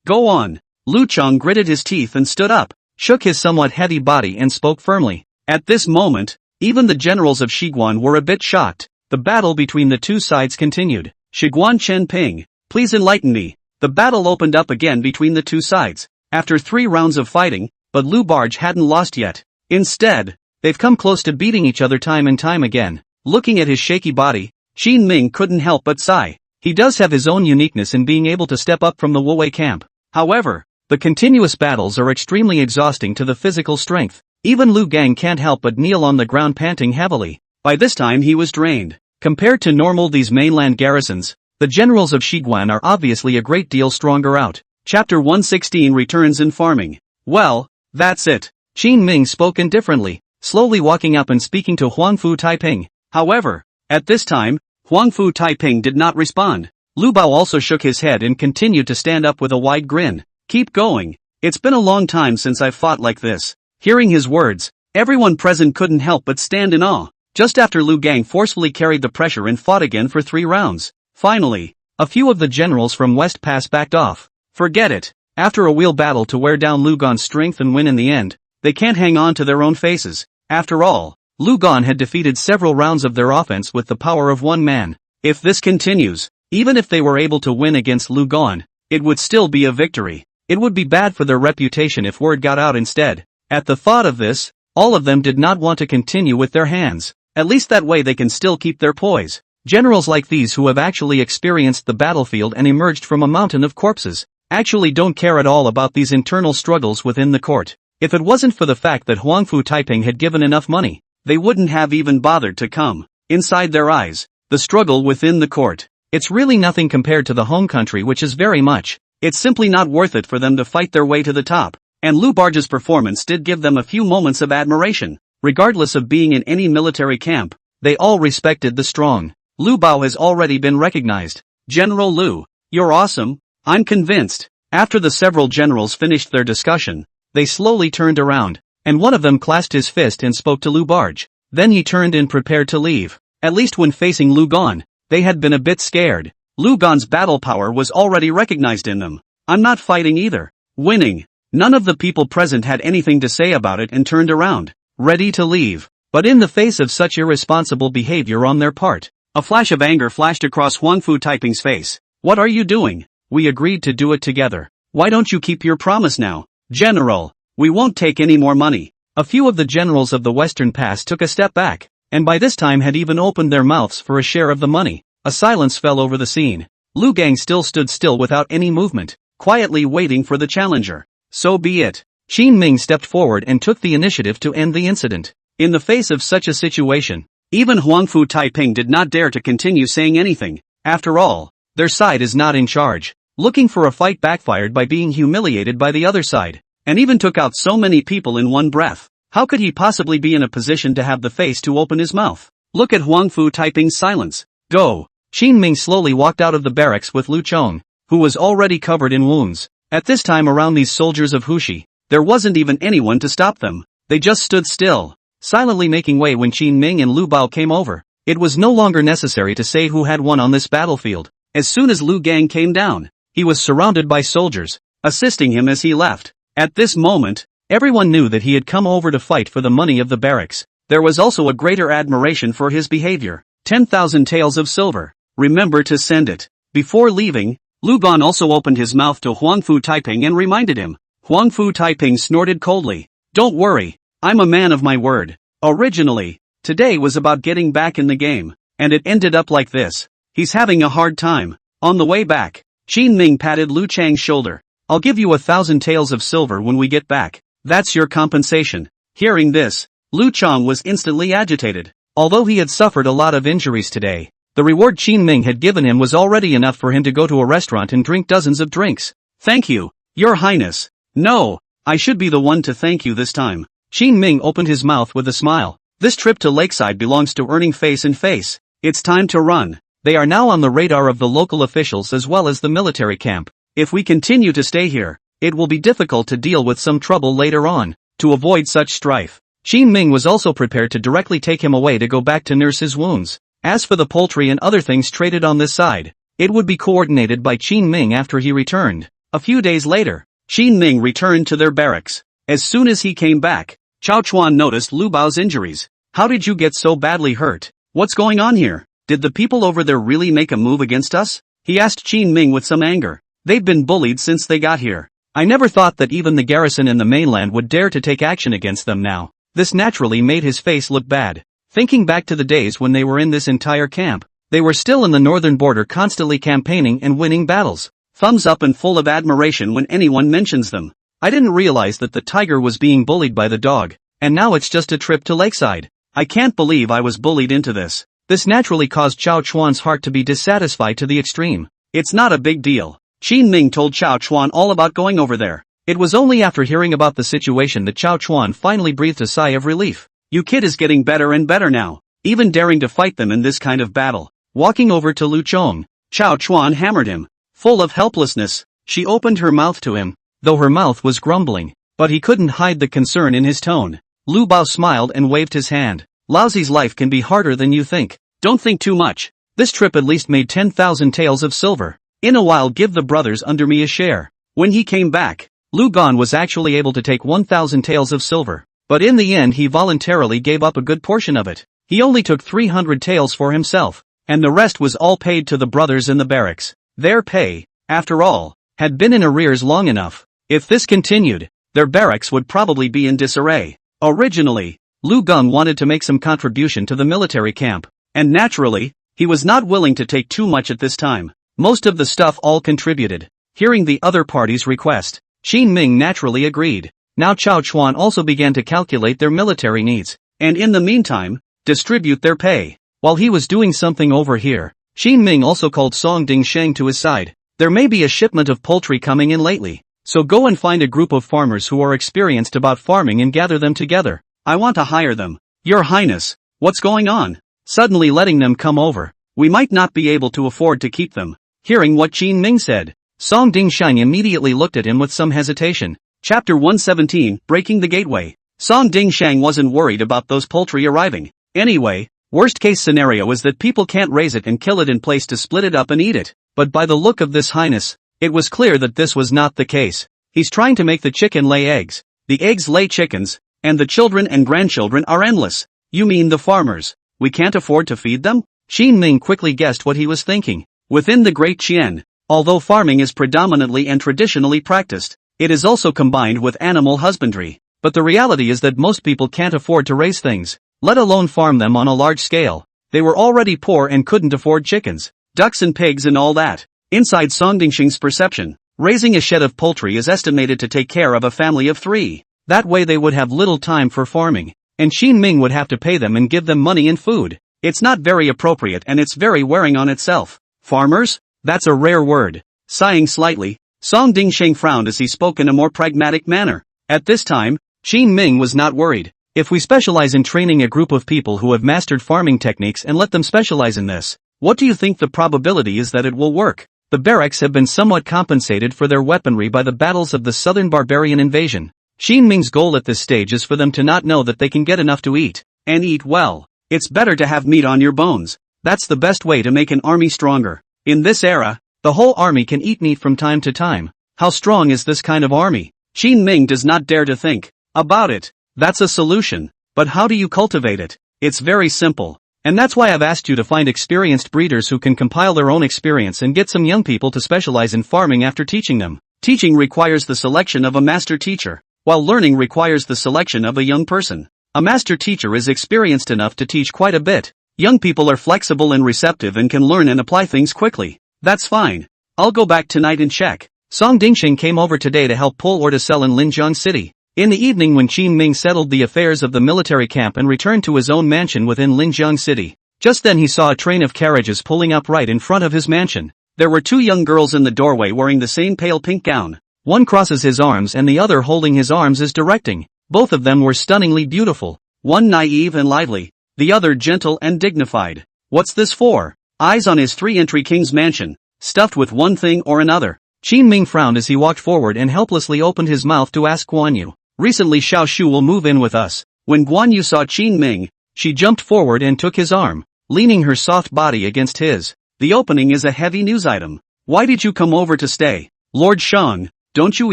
Go on. Lu Chong gritted his teeth and stood up, shook his somewhat heavy body and spoke firmly. At this moment, even the generals of Shiguan were a bit shocked. The battle between the two sides continued. "Shiguan Chen Ping, please enlighten me." The battle opened up again between the two sides, after 3 rounds of fighting, but Lu Barge hadn't lost yet. Instead, they've come close to beating each other time and time again. Looking at his shaky body, Qin Ming couldn't help but sigh. He does have his own uniqueness in being able to step up from the Wu Wei camp. However, the continuous battles are extremely exhausting to the physical strength. Even Lu Gang can't help but kneel on the ground panting heavily. By this time he was drained. Compared to normal these mainland garrisons, the generals of Shiguan are obviously a great deal stronger out. Chapter 116 Returns in Farming. "Well, that's it." Qin Ming spoke indifferently, slowly walking up and speaking to Huangfu Taiping. However, at this time, Huangfu Taiping did not respond. Lu Bao also shook his head and continued to stand up with a wide grin. "Keep going. It's been a long time since I've fought like this." Hearing his words, everyone present couldn't help but stand in awe. Just after Lu Gang forcefully carried the pressure and fought again for 3 rounds. Finally, a few of the generals from West Pass backed off. Forget it. After a wheel battle to wear down Lu Gon's strength and win in the end, they can't hang on to their own faces. After all, Lu Gon had defeated several rounds of their offense with the power of one man. If this continues, even if they were able to win against Lu Gon, it would still be a victory. It would be bad for their reputation if word got out instead. At the thought of this, all of them did not want to continue with their hands. At least that way they can still keep their poise. Generals like these who have actually experienced the battlefield and emerged from a mountain of corpses, actually don't care at all about these internal struggles within the court. If it wasn't for the fact that Huangfu Taiping had given enough money, they wouldn't have even bothered to come. Inside their eyes, the struggle within the court, it's really nothing compared to the home country, which is very much It's simply not worth it for them to fight their way to the top. And Lu Barge's performance did give them a few moments of admiration. Regardless of being in any military camp, they all respected the strong. Lu Bao has already been recognized. General Lu, you're awesome, I'm convinced. After the several generals finished their discussion, they slowly turned around, and one of them clasped his fist and spoke to Lu Barge. Then he turned and prepared to leave. At least when facing Lu Gon, they had been a bit scared. Lu Gon's battle power was already recognized in them. I'm not fighting either. Winning. None of the people present had anything to say about it and turned around, ready to leave. But in the face of such irresponsible behavior on their part, a flash of anger flashed across Huang Fu Taiping's face. What are you doing? We agreed to do it together. Why don't you keep your promise now? General, we won't take any more money. A few of the generals of the Western Pass took a step back, and by this time had even opened their mouths for a share of the money. A silence fell over the scene. Lu Gang still stood still without any movement, quietly waiting for the challenger. So be it. Qin Ming stepped forward and took the initiative to end the incident. In the face of such a situation, even Huang Fu Taiping did not dare to continue saying anything. After all, their side is not in charge. Looking for a fight backfired by being humiliated by the other side, and even took out so many people in one breath. How could he possibly be in a position to have the face to open his mouth? Look at Huang Fu Taiping's silence. Go. Qin Ming slowly walked out of the barracks with Lu Chong, who was already covered in wounds. At this time around these soldiers of Hushi, there wasn't even anyone to stop them. They just stood still, silently making way when Qin Ming and Lu Bao came over. It was no longer necessary to say who had won on this battlefield. As soon as Lu Gang came down, he was surrounded by soldiers, assisting him as he left. At this moment, everyone knew that he had come over to fight for the money of the barracks. There was also a greater admiration for his behavior. 10,000 taels of silver. Remember to send it. Before leaving, Lu Gon also opened his mouth to Huang Fu Taiping and reminded him. Huang Fu Taiping snorted coldly. Don't worry, I'm a man of my word. Originally, today was about getting back in the game, and it ended up like this. He's having a hard time. On the way back, Qin Ming patted Lu Chang's shoulder. I'll give you 1,000 taels of silver when we get back. That's your compensation. Hearing this, Lu Chang was instantly agitated. Although he had suffered a lot of injuries today, the reward Qin Ming had given him was already enough for him to go to a restaurant and drink dozens of drinks. Thank you, Your Highness. No, I should be the one to thank you this time. Qin Ming opened his mouth with a smile. This trip to Lakeside belongs to earning face and face. It's time to run. They are now on the radar of the local officials as well as the military camp. If we continue to stay here, it will be difficult to deal with some trouble later on. To avoid such strife, Qin Ming was also prepared to directly take him away to go back to nurse his wounds. As for the poultry and other things traded on this side, it would be coordinated by Qin Ming after he returned. A few days later, Qin Ming returned to their barracks. As soon as he came back, Chao Chuan noticed Lu Bao's injuries. How did you get so badly hurt? What's going on here? Did the people over there really make a move against us? He asked Qin Ming with some anger. They've been bullied since they got here. I never thought that even the garrison in the mainland would dare to take action against them now. This naturally made his face look bad. Thinking back to the days when they were in this entire camp, they were still in the northern border constantly campaigning and winning battles. Thumbs up and full of admiration when anyone mentions them. I didn't realize that the tiger was being bullied by the dog, and now it's just a trip to Lakeside. I can't believe I was bullied into this. This naturally caused Chao Chuan's heart to be dissatisfied to the extreme. It's not a big deal. Qin Ming told Chao Chuan all about going over there. It was only after hearing about the situation that Chao Chuan finally breathed a sigh of relief. You kid is getting better and better now, even daring to fight them in this kind of battle. Walking over to Lu Chong, Chao Chuan hammered him. Full of helplessness, she opened her mouth to him, though her mouth was grumbling, but he couldn't hide the concern in his tone. Lu Bao smiled and waved his hand. Lousy's life can be harder than you think. Don't think too much. This trip at least made 10,000 taels of silver. In a while give the brothers under me a share. When he came back, Lu Gon was actually able to take 1,000 taels of silver. But in the end he voluntarily gave up a good portion of it. He only took 300 taels for himself, and the rest was all paid to the brothers in the barracks. Their pay, after all, had been in arrears long enough. If this continued, their barracks would probably be in disarray. Originally, Lu Gung wanted to make some contribution to the military camp, and naturally, he was not willing to take too much at this time. Most of the stuff all contributed. Hearing the other party's request, Qin Ming naturally agreed. Now Chao Chuan also began to calculate their military needs, and in the meantime, distribute their pay. While he was doing something over here, Qin Ming also called Song Ding Sheng to his side. There may be a shipment of poultry coming in lately. So go and find a group of farmers who are experienced about farming and gather them together. I want to hire them. Your Highness, what's going on? Suddenly letting them come over. We might not be able to afford to keep them. Hearing what Qin Ming said, Song Dingsheng immediately looked at him with some hesitation. Chapter 117, Breaking the Gateway. Song Dingsheng wasn't worried about those poultry arriving. Anyway, worst case scenario is that people can't raise it and kill it in place to split it up and eat it. But by the look of this Highness, it was clear that this was not the case. He's trying to make the chicken lay eggs. The eggs lay chickens, and the children and grandchildren are endless. You mean the farmers? We can't afford to feed them? Qin Ming quickly guessed what he was thinking. Within the Great Qian, although farming is predominantly and traditionally practiced, it is also combined with animal husbandry. But the reality is that most people can't afford to raise things, let alone farm them on a large scale. They were already poor and couldn't afford chickens, ducks and pigs and all that. Inside Song Dingsheng's perception, raising a shed of poultry is estimated to take care of a family of 3. That way they would have little time for farming, and Qin Ming would have to pay them and give them money and food. It's not very appropriate and it's very wearing on itself. Farmers? That's a rare word. Sighing slightly, Song Dingsheng frowned as he spoke in a more pragmatic manner. At this time, Qin Ming was not worried. If we specialize in training a group of people who have mastered farming techniques and let them specialize in this, what do you think the probability is that it will work? The barracks have been somewhat compensated for their weaponry by the battles of the southern barbarian invasion. Qin Ming's goal at this stage is for them to not know that they can get enough to eat, and eat well. It's better to have meat on your bones. That's the best way to make an army stronger. In this era, the whole army can eat meat from time to time. How strong is this kind of army? Qin Ming does not dare to think about it. That's a solution. But how do you cultivate it? It's very simple. And that's why I've asked you to find experienced breeders who can compile their own experience and get some young people to specialize in farming after teaching them. Teaching requires the selection of a master teacher, while learning requires the selection of a young person. A master teacher is experienced enough to teach quite a bit. Young people are flexible and receptive and can learn and apply things quickly. That's fine. I'll go back tonight and check. Song Dingsheng came over today to help pull or to sell in Linjiang City. In the evening when Qin Ming settled the affairs of the military camp and returned to his own mansion within Linjiang City, just then he saw a train of carriages pulling up right in front of his mansion. There were 2 young girls in the doorway wearing the same pale pink gown. One crosses his arms and the other holding his arms is directing. Both of them were stunningly beautiful. One naive and lively, the other gentle and dignified. What's this for? Eyes on his 3-entry king's mansion, stuffed with one thing or another. Qin Ming frowned as he walked forward and helplessly opened his mouth to ask Guan Yu. Recently Xiao Shu will move in with us. When Guan Yu saw Qin Ming, she jumped forward and took his arm, leaning her soft body against his. The opening is a heavy news item. Why did you come over to stay? Lord Shang, don't you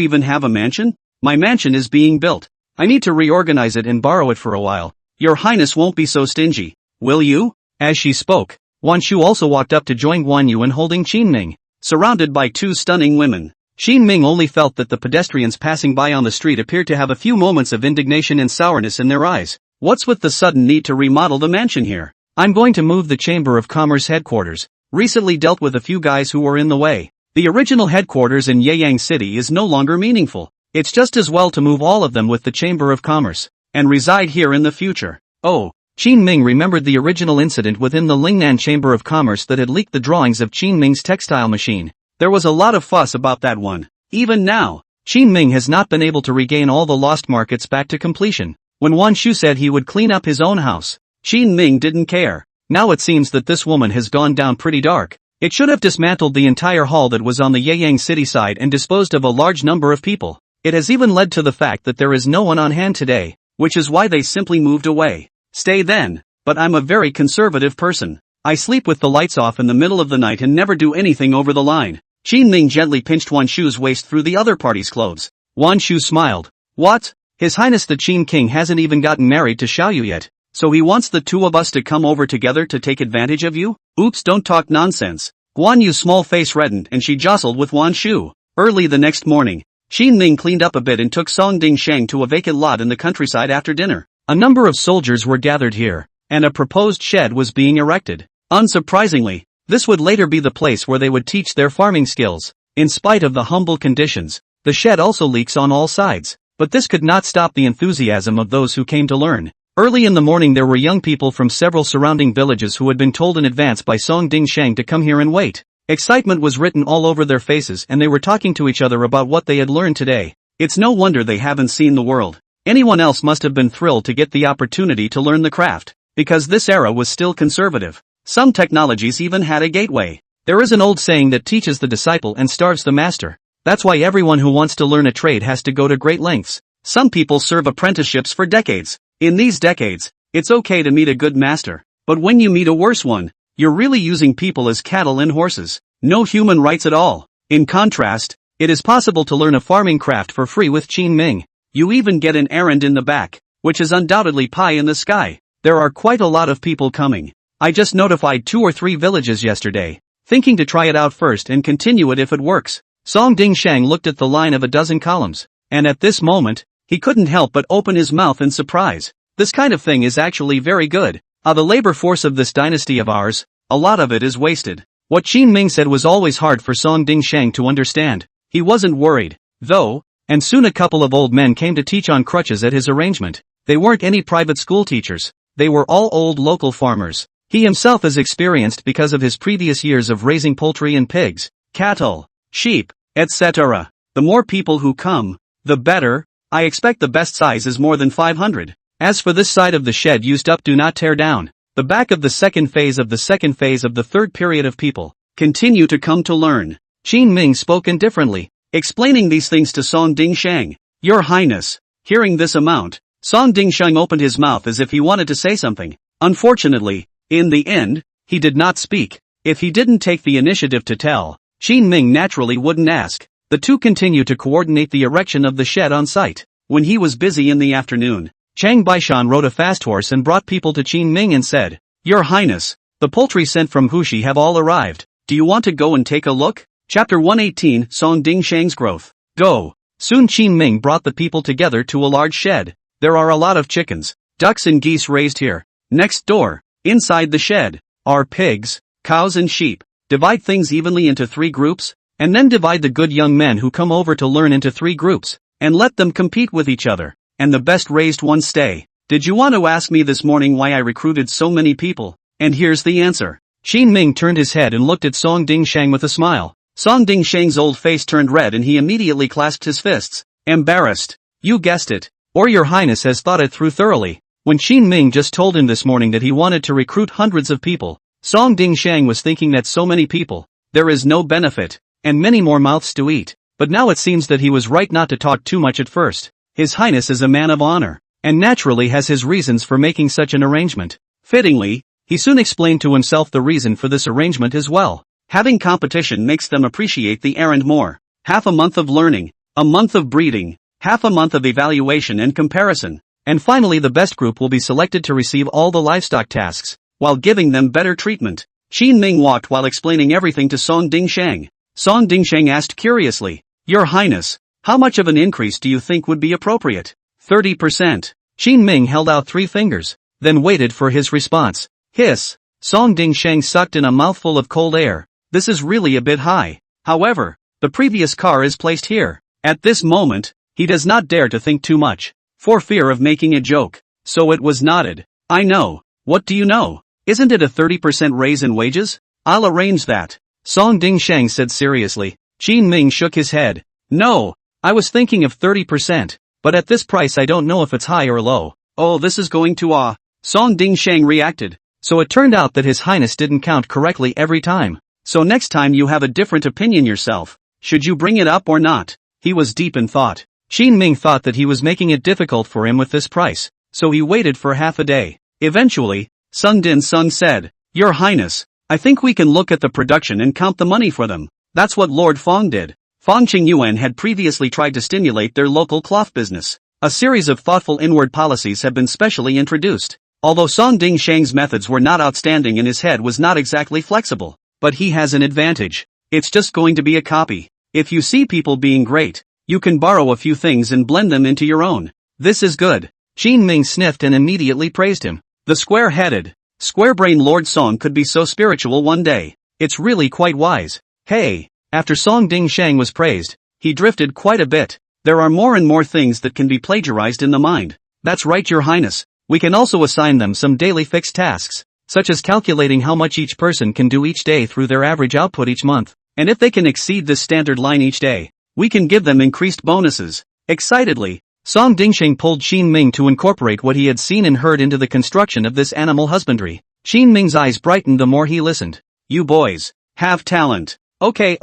even have a mansion? My mansion is being built. I need to reorganize it and borrow it for a while. Your Highness won't be so stingy, will you? As she spoke, Wan Shu also walked up to join Guan Yu in holding Qin Ming, surrounded by 2 stunning women. Qin Ming only felt that the pedestrians passing by on the street appeared to have a few moments of indignation and sourness in their eyes. What's with the sudden need to remodel the mansion here? I'm going to move the Chamber of Commerce headquarters. Recently dealt with a few guys who were in the way. The original headquarters in Yeyang City is no longer meaningful. It's just as well to move all of them with the Chamber of Commerce, and reside here in the future. Oh, Qin Ming remembered the original incident within the Lingnan Chamber of Commerce that had leaked the drawings of Qin Ming's textile machine. There was a lot of fuss about that one. Even now, Qin Ming has not been able to regain all the lost markets back to completion. When Wan Shu said he would clean up his own house, Qin Ming didn't care. Now it seems that this woman has gone down pretty dark. It should have dismantled the entire hall that was on the Yeyang City side and disposed of a large number of people. It has even led to the fact that there is no one on hand today, which is why they simply moved away. Stay then, but I'm a very conservative person. I sleep with the lights off in the middle of the night and never do anything over the line. Qin Ming gently pinched Wan Shu's waist through the other party's clothes. Wan Shu smiled. What? His Highness the Qin King hasn't even gotten married to Xiao Yu yet, so he wants the 2 of us to come over together to take advantage of you? Oops, don't talk nonsense. Guan Yu's small face reddened and she jostled with Wan Shu. Early the next morning, Qin Ming cleaned up a bit and took Song Dingsheng to a vacant lot in the countryside after dinner. A number of soldiers were gathered here, and a proposed shed was being erected. Unsurprisingly, this would later be the place where they would teach their farming skills. In spite of the humble conditions, the shed also leaks on all sides, but this could not stop the enthusiasm of those who came to learn. Early in the morning there were young people from several surrounding villages who had been told in advance by Song Dingsheng to come here and wait. Excitement was written all over their faces and they were talking to each other about what they had learned today. It's no wonder they haven't seen the world. Anyone else must have been thrilled to get the opportunity to learn the craft, because this era was still conservative. Some technologies even had a gateway. There is an old saying that teaches the disciple and starves the master. That's why everyone who wants to learn a trade has to go to great lengths. Some people serve apprenticeships for decades. In these decades, it's okay to meet a good master, but when you meet a worse one, you're really using people as cattle and horses. No human rights at all. In contrast, it is possible to learn a farming craft for free with Qin Ming. You even get an errand in the back, which is undoubtedly pie in the sky. There are quite a lot of people coming. I just notified 2 or 3 villages yesterday, thinking to try it out first and continue it if it works. Song Dingshang looked at the line of a dozen columns, and at this moment, he couldn't help but open his mouth in surprise. This kind of thing is actually very good. The labor force of this dynasty of ours, a lot of it is wasted. What Qin Ming said was always hard for Song Dingshang to understand. He wasn't worried, though, and soon a couple of old men came to teach on crutches at his arrangement. They weren't any private school teachers. They were all old local farmers. He himself is experienced because of his previous years of raising poultry and pigs, cattle, sheep, etc. The more people who come, the better. I expect the best size is more than 500. As for this side of the shed used up, do not tear down. The back of the second phase of the third period of people continue to come to learn. Qin Ming spoke indifferently, explaining these things to Song Dingshang. Your Highness. Hearing this amount, Song Dingshang opened his mouth as if he wanted to say something. Unfortunately, in the end, he did not speak. If he didn't take the initiative to tell, Qin Ming naturally wouldn't ask. The two continued to coordinate the erection of the shed on site. When he was busy in the afternoon, Chang Baishan rode a fast horse and brought people to Qin Ming and said, Your Highness, the poultry sent from Huxi have all arrived. Do you want to go and take a look? Chapter 118, Song Dingshang's Growth. Go. Soon Qin Ming brought the people together to a large shed. There are a lot of chickens, ducks and geese raised here. Next door, inside the shed, are pigs, cows and sheep. Divide things evenly into 3 groups, and then divide the good young men who come over to learn into 3 groups, and let them compete with each other. And the best raised ones stay. Did you want to ask me this morning why I recruited so many people? And here's the answer. Qin Ming turned his head and looked at Song Dingshang with a smile. Song Dingshang's old face turned red and he immediately clasped his fists. Embarrassed. You guessed it. Or your highness has thought it through thoroughly. When Qin Ming just told him this morning that he wanted to recruit hundreds of people, Song Dingshang was thinking that so many people, there is no benefit, and many more mouths to eat. But now it seems that he was right not to talk too much at first. His Highness is a man of honor, and naturally has his reasons for making such an arrangement. Fittingly, he soon explained to himself the reason for this arrangement as well. Having competition makes them appreciate the errand more. Half a month of learning, a month of breeding, half a month of evaluation and comparison, and finally the best group will be selected to receive all the livestock tasks, while giving them better treatment. Qin Ming walked while explaining everything to Song Dingshang. Song Dingshang asked curiously, Your Highness, how much of an increase do you think would be appropriate? 30%. Qin Ming held out 3 fingers, then waited for his response. Hiss. Song Dingshang sucked in a mouthful of cold air. This is really a bit high. However, the previous car is placed here. At this moment, he does not dare to think too much, for fear of making a joke. So it was nodded. I know. What do you know? Isn't it a 30% raise in wages? I'll arrange that. Song Dingshang said seriously. Qin Ming shook his head. No. I was thinking of 30%, but at this price I don't know if it's high or low. Oh, this is going to Song Dingshang reacted. So it turned out that his highness didn't count correctly every time. So next time you have a different opinion yourself. Should you bring it up or not? He was deep in thought. Qin Ming thought that he was making it difficult for him with this price, so he waited for half a day. Eventually, Sung Din Sung said, Your Highness, I think we can look at the production and count the money for them. That's what Lord Fong did. Fong Qingyuan had previously tried to stimulate their local cloth business. A series of thoughtful inward policies have been specially introduced. Although Song Dingshang's methods were not outstanding and his head was not exactly flexible, but he has an advantage. It's just going to be a copy. If you see people being great, you can borrow a few things and blend them into your own. This is good. Qin Ming sniffed and immediately praised him. The square-headed, square-brained Lord Song could be so spiritual one day. It's really quite wise. Hey. After Song Dingshang was praised, he drifted quite a bit. There are more and more things that can be plagiarized in the mind. That's right, Your Highness. We can also assign them some daily fixed tasks. such as calculating how much each person can do each day through their average output each month. And if they can exceed this standard line each day, we can give them increased bonuses. Excitedly, Song Dingsheng pulled Qin Ming to incorporate what he had seen and heard into the construction of this animal husbandry. Qin Ming's eyes brightened the more he listened. You boys have talent. Okay.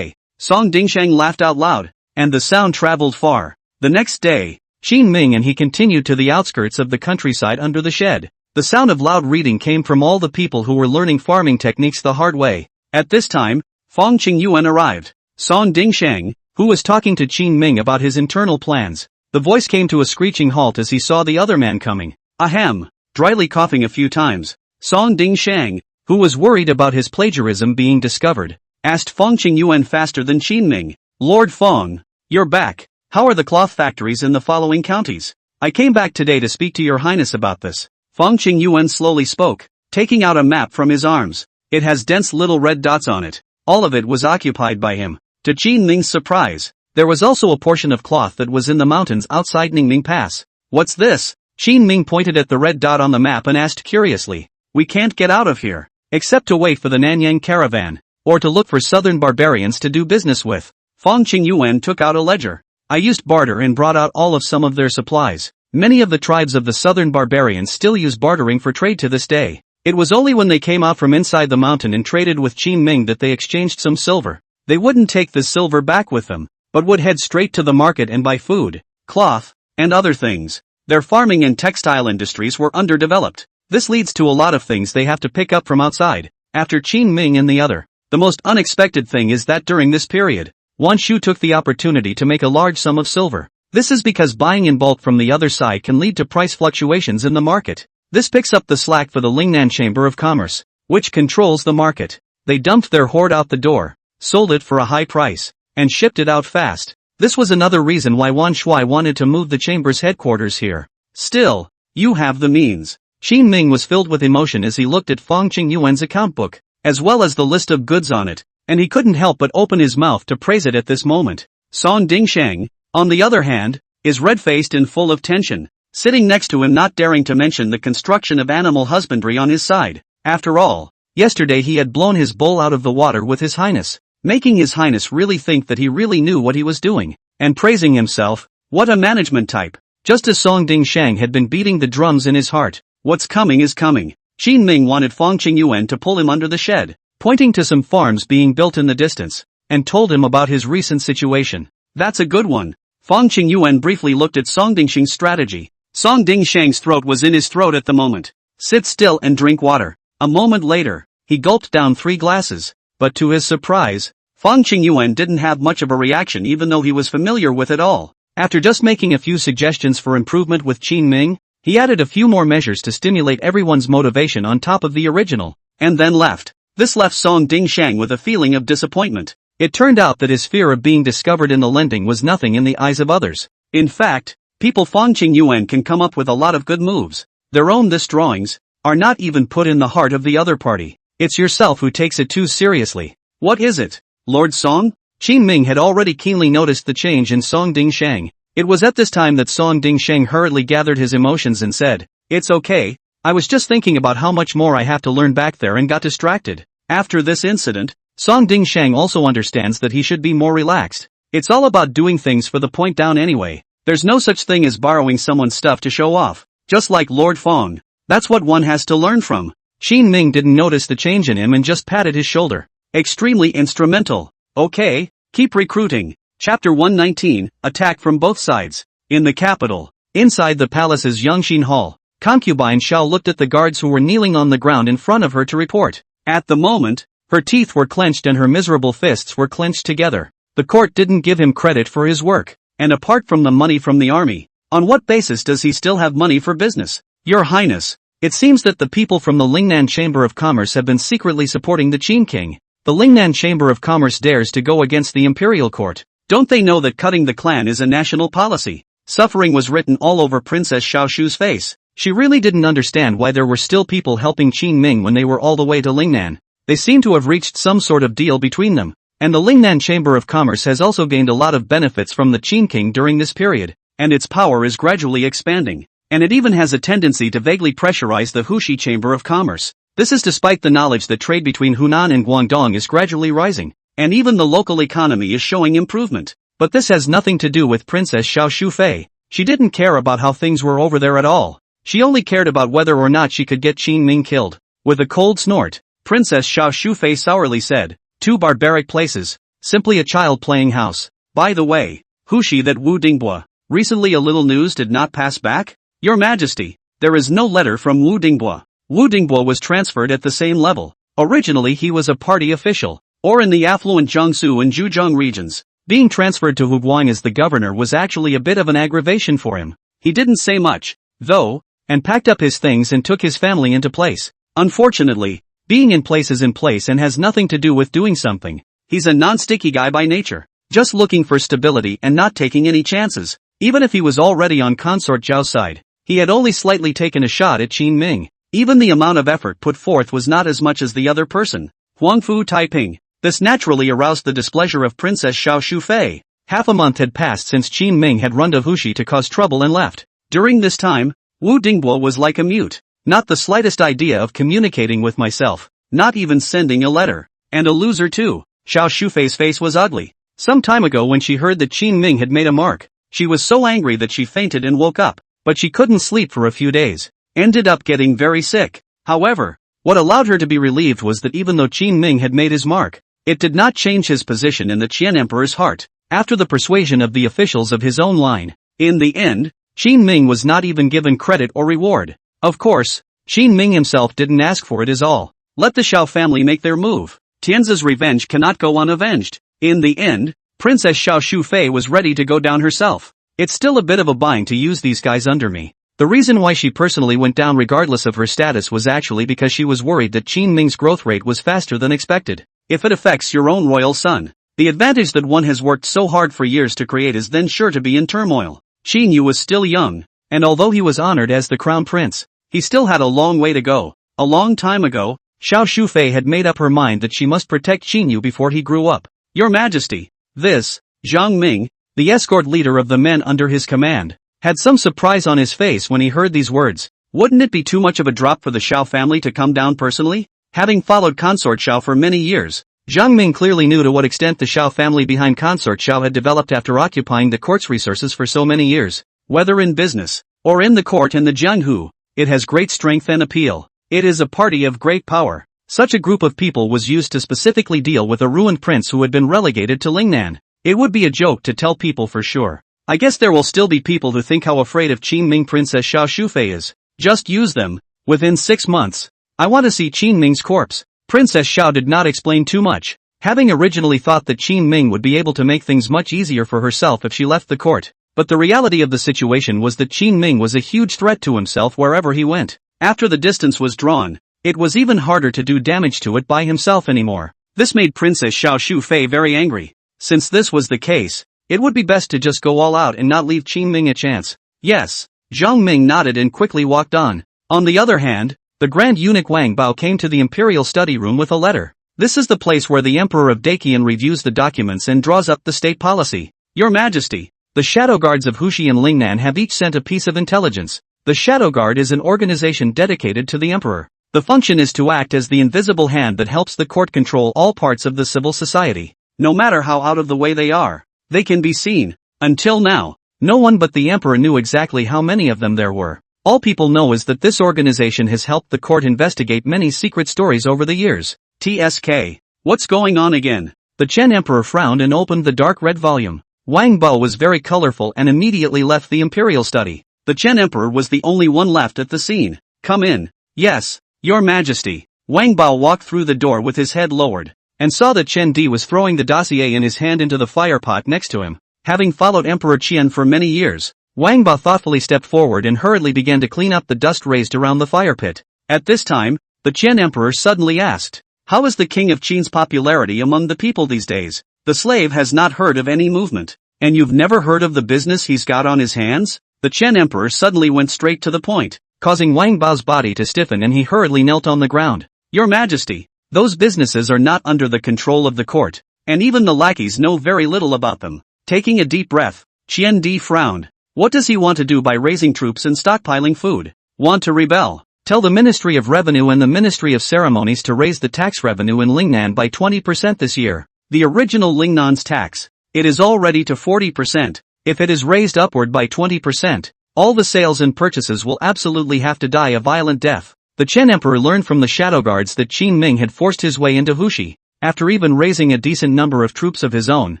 Song Dingsheng laughed out loud, and the sound traveled far. The next day, Qin Ming and he continued to the outskirts of the countryside under the shed. The sound of loud reading came from all the people who were learning farming techniques the hard way. At this time, Fong Qingyuan arrived. Song Dingsheng, who was talking to Qin Ming about his internal plans, the voice came to a screeching halt as he saw the other man coming. Ahem. Dryly coughing a few times, Song Dingsheng, who was worried about his plagiarism being discovered, asked Fong Qingyuan faster than Qin Ming. Lord Fong, you're back. How are the cloth factories in the following counties? I came back today to speak to your highness about this. Fong Qingyuan slowly spoke, taking out a map from his arms. It has dense little red dots on it. All of it was occupied by him. To Qin Ming's surprise, there was also a portion of cloth that was in the mountains outside Ningming Pass. What's this? Qin Ming pointed at the red dot on the map and asked curiously. We can't get out of here, except to wait for the Nanyang caravan, or to look for southern barbarians to do business with. Fong Qingyuan took out a ledger. I used barter and brought out all of some of their supplies. Many of the tribes of the southern barbarians still use bartering for trade to this day. It was only when they came out from inside the mountain and traded with Qin Ming that they exchanged some silver. They wouldn't take the silver back with them, but would head straight to the market and buy food, cloth, and other things. Their farming and textile industries were underdeveloped. This leads to a lot of things they have to pick up from outside. After Qin Ming and the other, the most unexpected thing is that during this period, Wan Shu took the opportunity to make a large sum of silver. This is because buying in bulk from the other side can lead to price fluctuations in the market. This picks up the slack for the Lingnan Chamber of Commerce, which controls the market. They dumped their hoard out the door, sold it for a high price, and shipped it out fast. This was another reason why Wan Shui wanted to move the chamber's headquarters here. Still, you have the means. Qin Ming was filled with emotion as he looked at Fong Qingyuan's account book, as well as the list of goods on it, and he couldn't help but open his mouth to praise it at this moment. Song Dingsheng, on the other hand, is red-faced and full of tension, sitting next to him not daring to mention the construction of animal husbandry on his side. After all, yesterday he had blown his bowl out of the water with His Highness, making His Highness really think that he really knew what he was doing, and praising himself. What a management type. Just as Song Dingsheng had been beating the drums in his heart. What's coming is coming. Qin Ming wanted Fong Qingyuan to pull him under the shed, pointing to some farms being built in the distance, and told him about his recent situation. That's a good one. Fong Qingyuan briefly looked at Song Dingsheng's strategy. Song Dingsheng's throat was in his throat at the moment. Sit still and drink water. A moment later, he gulped down 3 glasses, but to his surprise, Fong Qingyuan didn't have much of a reaction even though he was familiar with it all. After just making a few suggestions for improvement with Qin Ming, he added a few more measures to stimulate everyone's motivation on top of the original, and then left. This left Song Dingsheng with a feeling of disappointment. It turned out that his fear of being discovered in the lending was nothing in the eyes of others. In fact, people Fong Qingyuan can come up with a lot of good moves. Their own this drawings are not even put in the heart of the other party. It's yourself who takes it too seriously. What is it, Lord Song? Qin Ming had already keenly noticed the change in Song Dingsheng. It was at this time that Song Dingsheng hurriedly gathered his emotions and said, "It's okay, I was just thinking about how much more I have to learn back there and got distracted." After this incident, Song Dingsheng also understands that he should be more relaxed. It's all about doing things for the point down anyway. There's no such thing as borrowing someone's stuff to show off. Just like Lord Fong. That's what one has to learn from. Qin Ming didn't notice the change in him and just patted his shoulder. Extremely instrumental. Okay, keep recruiting. Chapter 119, Attack from Both Sides. In the capital, inside the palace's Yangxin Hall, concubine Xiao looked at the guards who were kneeling on the ground in front of her to report. At the moment, her teeth were clenched and her miserable fists were clenched together. The court didn't give him credit for his work. And apart from the money from the army, on what basis does he still have money for business? Your Highness, it seems that the people from the Lingnan Chamber of Commerce have been secretly supporting the Qin King. The Lingnan Chamber of Commerce dares to go against the imperial court. Don't they know that cutting the clan is a national policy? Suffering was written all over Princess Xiaoshu's face. She really didn't understand why there were still people helping Qin Ming when they were all the way to Lingnan. They seem to have reached some sort of deal between them. And the Lingnan Chamber of Commerce has also gained a lot of benefits from the Qin King during this period, and its power is gradually expanding. And it even has a tendency to vaguely pressurize the Hushi Chamber of Commerce. This is despite the knowledge that trade between Hunan and Guangdong is gradually rising, and even the local economy is showing improvement. But this has nothing to do with Princess Xiao Shufei. She didn't care about how things were over there at all. She only cared about whether or not she could get Qin Ming killed. With a cold snort, Princess Xiao Shufei sourly said, "Two barbaric places, simply a child playing house. By the way, who's she that Wu Dingbua? Recently a little news did not pass back? Your Majesty, there is no letter from Wu Dingbua. Wu Dingbua was transferred at the same level. Originally he was a party official, or in the affluent Jiangsu and Zhejiang regions. Being transferred to Huguang as the governor was actually a bit of an aggravation for him. He didn't say much, though, and packed up his things and took his family into place. Unfortunately, being in place is in place and has nothing to do with doing something. He's a non-sticky guy by nature, just looking for stability and not taking any chances. Even if he was already on Consort Zhao's side, he had only slightly taken a shot at Qin Ming. Even the amount of effort put forth was not as much as the other person. Huangfu Taiping. This naturally aroused the displeasure of Princess Xiao Shufei. Half a month had passed since Qin Ming had run to Hushi to cause trouble and left. During this time, Wu Dingbua was like a mute. Not the slightest idea of communicating with myself, not even sending a letter. And a loser too. Xiao Shufei's face was ugly. Some time ago when she heard that Qin Ming had made a mark, she was so angry that she fainted and woke up, but she couldn't sleep for a few days. Ended up getting very sick. However, what allowed her to be relieved was that even though Qin Ming had made his mark, it did not change his position in the Qian Emperor's heart, after the persuasion of the officials of his own line. In the end, Qin Ming was not even given credit or reward. Of course, Qin Ming himself didn't ask for it is all. Let the Xiao family make their move. Tianzi's revenge cannot go unavenged. In the end, Princess Xiao Shufei was ready to go down herself. It's still a bit of a bind to use these guys under me. The reason why she personally went down regardless of her status was actually because she was worried that Qin Ming's growth rate was faster than expected. If it affects your own royal son, the advantage that one has worked so hard for years to create is then sure to be in turmoil. Qin Yu was still young, and although he was honored as the crown prince, he still had a long way to go. A long time ago, Xiao Shufei had made up her mind that she must protect Qin Yu before he grew up. Your Majesty, this, Zhang Ming, the escort leader of the men under his command, had some surprise on his face when he heard these words. Wouldn't it be too much of a drop for the Xiao family to come down personally? Having followed Consort Xiao for many years, Zhang Ming clearly knew to what extent the Xiao family behind Consort Xiao had developed after occupying the court's resources for so many years. Whether in business, or in the court and the Jianghu, it has great strength and appeal. It is a party of great power. Such a group of people was used to specifically deal with a ruined prince who had been relegated to Lingnan. It would be a joke to tell people for sure. I guess there will still be people who think how afraid of Qin Ming Princess Xiao Shufei is. Just use them. Within 6 months. I want to see Qin Ming's corpse. Princess Xiao did not explain too much, having originally thought that Qin Ming would be able to make things much easier for herself if she left the court. But the reality of the situation was that Qin Ming was a huge threat to himself wherever he went. After the distance was drawn, it was even harder to do damage to it by himself anymore. This made Princess Xiao Shufei very angry. Since this was the case, it would be best to just go all out and not leave Qin Ming a chance. Yes, Zhang Ming nodded and quickly walked on. On the other hand, the Grand Eunuch Wang Bao came to the Imperial Study Room with a letter. This is the place where the Emperor of Daqian reviews the documents and draws up the state policy. Your Majesty, the Shadow Guards of Hushi and Lingnan have each sent a piece of intelligence. The Shadow Guard is an organization dedicated to the Emperor. The function is to act as the invisible hand that helps the court control all parts of the civil society. No matter how out of the way they are, they can be seen. Until now, no one but the Emperor knew exactly how many of them there were. All people know is that this organization has helped the court investigate many secret stories over the years. TSK. What's going on again? The Chen Emperor frowned and opened the dark red volume. Wang Bao was very colorful and immediately left the Imperial Study. The Chen Emperor was the only one left at the scene. Come in. Yes, Your Majesty. Wang Bao walked through the door with his head lowered, and saw that Chen Di was throwing the dossier in his hand into the fire pot next to him. Having followed Emperor Qian for many years, Wang Bao thoughtfully stepped forward and hurriedly began to clean up the dust raised around the fire pit. At this time, the Qian Emperor suddenly asked, "How is the King of Qin's popularity among the people these days? The slave has not heard of any movement, and you've never heard of the business he's got on his hands?" The Qian Emperor suddenly went straight to the point, causing Wang Bao's body to stiffen and he hurriedly knelt on the ground. "Your Majesty, those businesses are not under the control of the court, and even the lackeys know very little about them." Taking a deep breath, Qian Di frowned. What does he want to do by raising troops and stockpiling food? Want to rebel? Tell the Ministry of Revenue and the Ministry of Ceremonies to raise the tax revenue in Lingnan by 20% this year. The original Lingnan's tax. It is already to 40%. If it is raised upward by 20%, all the sales and purchases will absolutely have to die a violent death. The Chen Emperor learned from the shadow guards that Qin Ming had forced his way into Huxi. After even raising a decent number of troops of his own,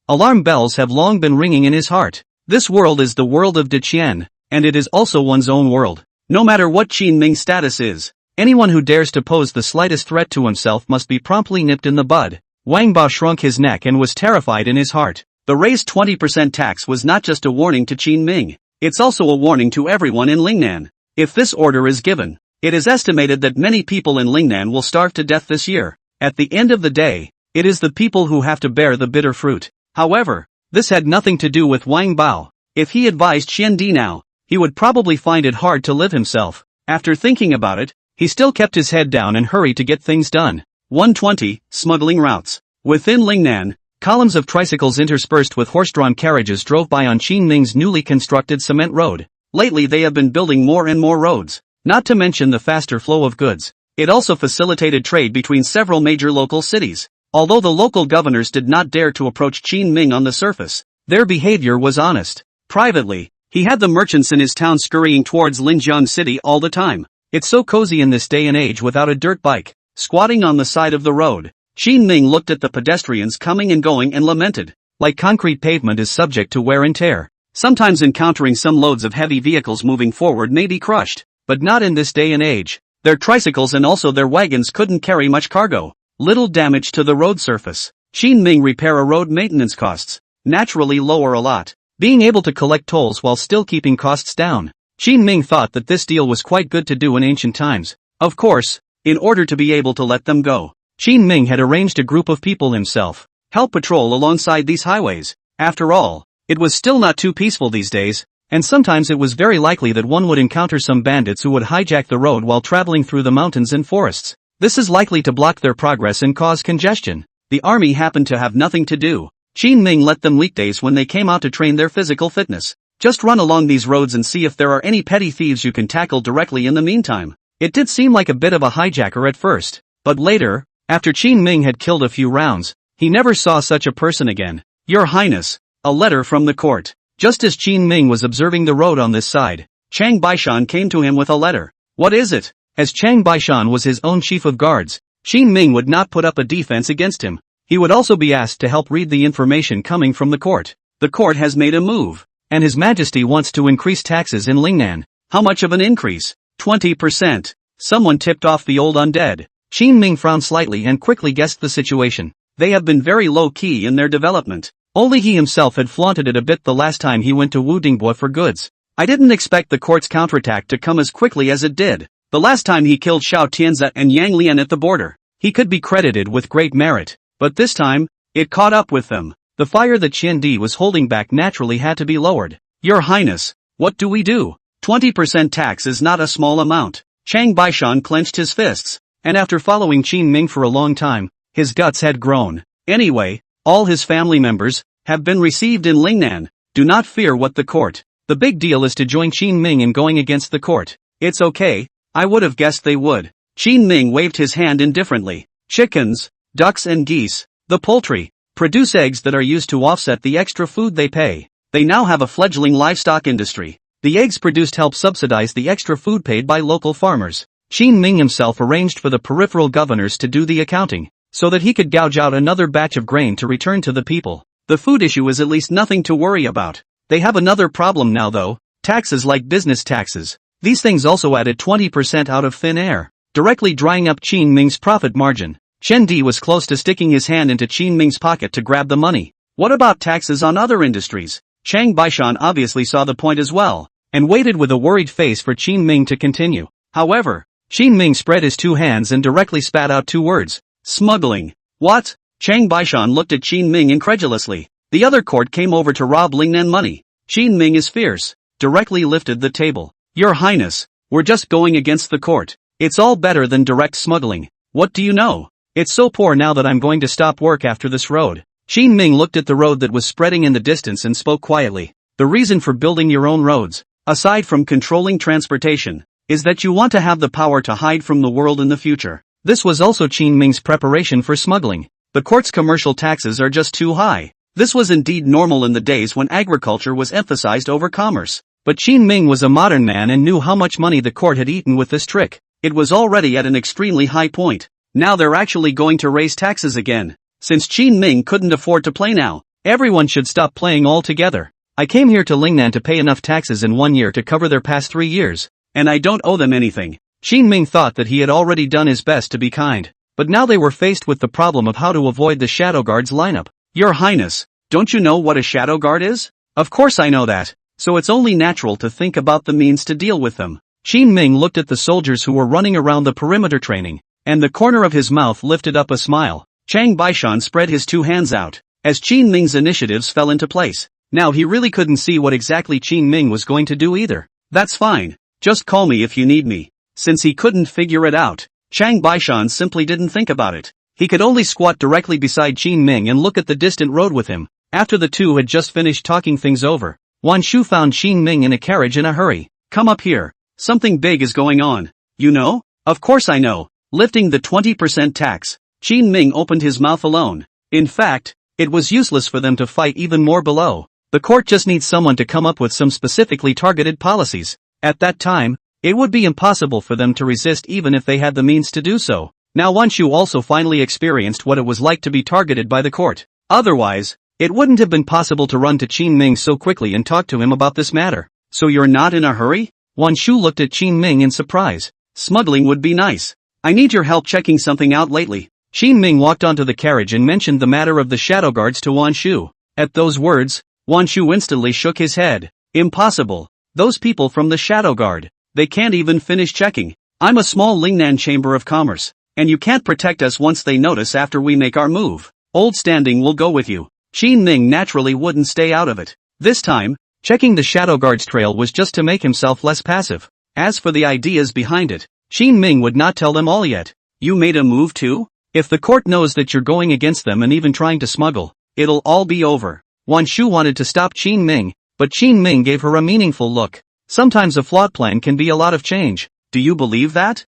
alarm bells have long been ringing in his heart. This world is the world of Deqian, and it is also one's own world. No matter what Qin Ming's status is, anyone who dares to pose the slightest threat to himself must be promptly nipped in the bud. Wang Bao shrunk his neck and was terrified in his heart. The raised 20% tax was not just a warning to Qin Ming, it's also a warning to everyone in Lingnan. If this order is given, it is estimated that many people in Lingnan will starve to death this year. At the end of the day, it is the people who have to bear the bitter fruit. However, this had nothing to do with Wang Bao. If he advised Qian Di now, he would probably find it hard to live himself. After thinking about it, he still kept his head down and hurried to get things done. 120. Smuggling routes. Within Lingnan, columns of tricycles interspersed with horse-drawn carriages drove by on Qin Ming's newly constructed cement road. Lately they have been building more and more roads, not to mention the faster flow of goods. It also facilitated trade between several major local cities. Although the local governors did not dare to approach Qin Ming on the surface, their behavior was honest. Privately, he had the merchants in his town scurrying towards Linjiang City all the time. It's so cozy in this day and age without a dirt bike, squatting on the side of the road. Qin Ming looked at the pedestrians coming and going and lamented. Like concrete pavement is subject to wear and tear. Sometimes encountering some loads of heavy vehicles moving forward may be crushed, but not in this day and age. Their tricycles and also their wagons couldn't carry much cargo. Little damage to the road surface. Qin Ming repair a road maintenance costs naturally lower a lot. Being able to collect tolls while still keeping costs down. Qin Ming thought that this deal was quite good to do in ancient times. Of course, in order to be able to let them go, Qin Ming had arranged a group of people himself, help patrol alongside these highways. After all, it was still not too peaceful these days, and sometimes it was very likely that one would encounter some bandits who would hijack the road while traveling through the mountains and forests. This is likely to block their progress and cause congestion. The army happened to have nothing to do. Qin Ming let them weekdays when they came out to train their physical fitness. Just run along these roads and see if there are any petty thieves you can tackle directly in the meantime. It did seem like a bit of a hijacker at first, but later, after Qin Ming had killed a few rounds, he never saw such a person again. Your Highness, a letter from the court. Just as Qin Ming was observing the road on this side, Chang Baishan came to him with a letter. What is it? As Chang Baishan was his own chief of guards, Qin Ming would not put up a defense against him. He would also be asked to help read the information coming from the court. The court has made a move, and His Majesty wants to increase taxes in Lingnan. How much of an increase? 20%. Someone tipped off the old undead. Qin Ming frowned slightly and quickly guessed the situation. They have been very low-key in their development. Only he himself had flaunted it a bit the last time he went to Wudingbua for goods. I didn't expect the court's counterattack to come as quickly as it did. The last time he killed Xiao Tianzi and Yang Lian at the border, he could be credited with great merit. But this time, it caught up with them. The fire that Qian Di was holding back naturally had to be lowered. Your Highness, what do we do? 20% tax is not a small amount. Chang Baishan clenched his fists, and after following Qin Ming for a long time, his guts had grown. Anyway, all his family members have been received in Lingnan. Do not fear what the court. The big deal is to join Qin Ming in going against the court. It's okay, I would have guessed they would. Qin Ming waved his hand indifferently. Chickens, ducks and geese, the poultry, produce eggs that are used to offset the extra food they pay. They now have a fledgling livestock industry. The eggs produced help subsidize the extra food paid by local farmers. Qin Ming himself arranged for the peripheral governors to do the accounting, so that he could gouge out another batch of grain to return to the people. The food issue is at least nothing to worry about. They have another problem now though, taxes like business taxes. These things also added 20% out of thin air, directly drying up Qin Ming's profit margin. Chen Di was close to sticking his hand into Qin Ming's pocket to grab the money. What about taxes on other industries? Chang Baishan obviously saw the point as well, and waited with a worried face for Qin Ming to continue. However, Qin Ming spread his two hands and directly spat out two words. Smuggling. What? Chang Baishan looked at Qin Ming incredulously. The other court came over to rob Lingnan money. Qin Ming is fierce. Directly lifted the table. Your Highness, we're just going against the court. It's all better than direct smuggling. What do you know? It's so poor now that I'm going to stop work after this road. Qin Ming looked at the road that was spreading in the distance and spoke quietly. The reason for building your own roads, aside from controlling transportation, is that you want to have the power to hide from the world in the future. This was also Qin Ming's preparation for smuggling. The court's commercial taxes are just too high. This was indeed normal in the days when agriculture was emphasized over commerce. But Qin Ming was a modern man and knew how much money the court had eaten with this trick. It was already at an extremely high point. Now they're actually going to raise taxes again. Since Qin Ming couldn't afford to play now, everyone should stop playing altogether. I came here to Lingnan to pay enough taxes in 1 year to cover their past 3 years, and I don't owe them anything. Qin Ming thought that he had already done his best to be kind, but now they were faced with the problem of how to avoid the Shadow Guard's lineup. Your Highness, don't you know what a Shadow Guard is? Of course I know that, so it's only natural to think about the means to deal with them. Qin Ming looked at the soldiers who were running around the perimeter training, and the corner of his mouth lifted up a smile. Chang Baishan spread his 2 hands out, as Qin Ming's initiatives fell into place. Now he really couldn't see what exactly Qin Ming was going to do either. That's fine, just call me if you need me. Since he couldn't figure it out, Chang Baishan simply didn't think about it. He could only squat directly beside Qin Ming and look at the distant road with him. After the two had just finished talking things over, Wan Shu found Qin Ming in a carriage in a hurry. Come up here, something big is going on. You know? Of course I know. Lifting the 20% tax, Qin Ming opened his mouth alone. In fact, it was useless for them to fight even more below. The court just needs someone to come up with some specifically targeted policies. At that time, it would be impossible for them to resist even if they had the means to do so. Now Wan Shu also finally experienced what it was like to be targeted by the court. Otherwise, it wouldn't have been possible to run to Qin Ming so quickly and talk to him about this matter. So you're not in a hurry? Wan Shu looked at Qin Ming in surprise. Smuggling would be nice. I need your help checking something out lately. Qin Ming walked onto the carriage and mentioned the matter of the shadow guards to Wan Shu. At those words, Wan Shu instantly shook his head. Impossible. Those people from the shadow guard, they can't even finish checking. I'm a small Lingnan Chamber of Commerce, and you can't protect us once they notice after we make our move. Old standing will go with you. Qin Ming naturally wouldn't stay out of it. This time, checking the shadow guard's trail was just to make himself less passive. As for the ideas behind it, Qin Ming would not tell them all yet. You made a move too? If the court knows that you're going against them and even trying to smuggle, it'll all be over. Wan Shu wanted to stop Qin Ming, but Qin Ming gave her a meaningful look. Sometimes a flawed plan can be a lot of change. Do you believe that?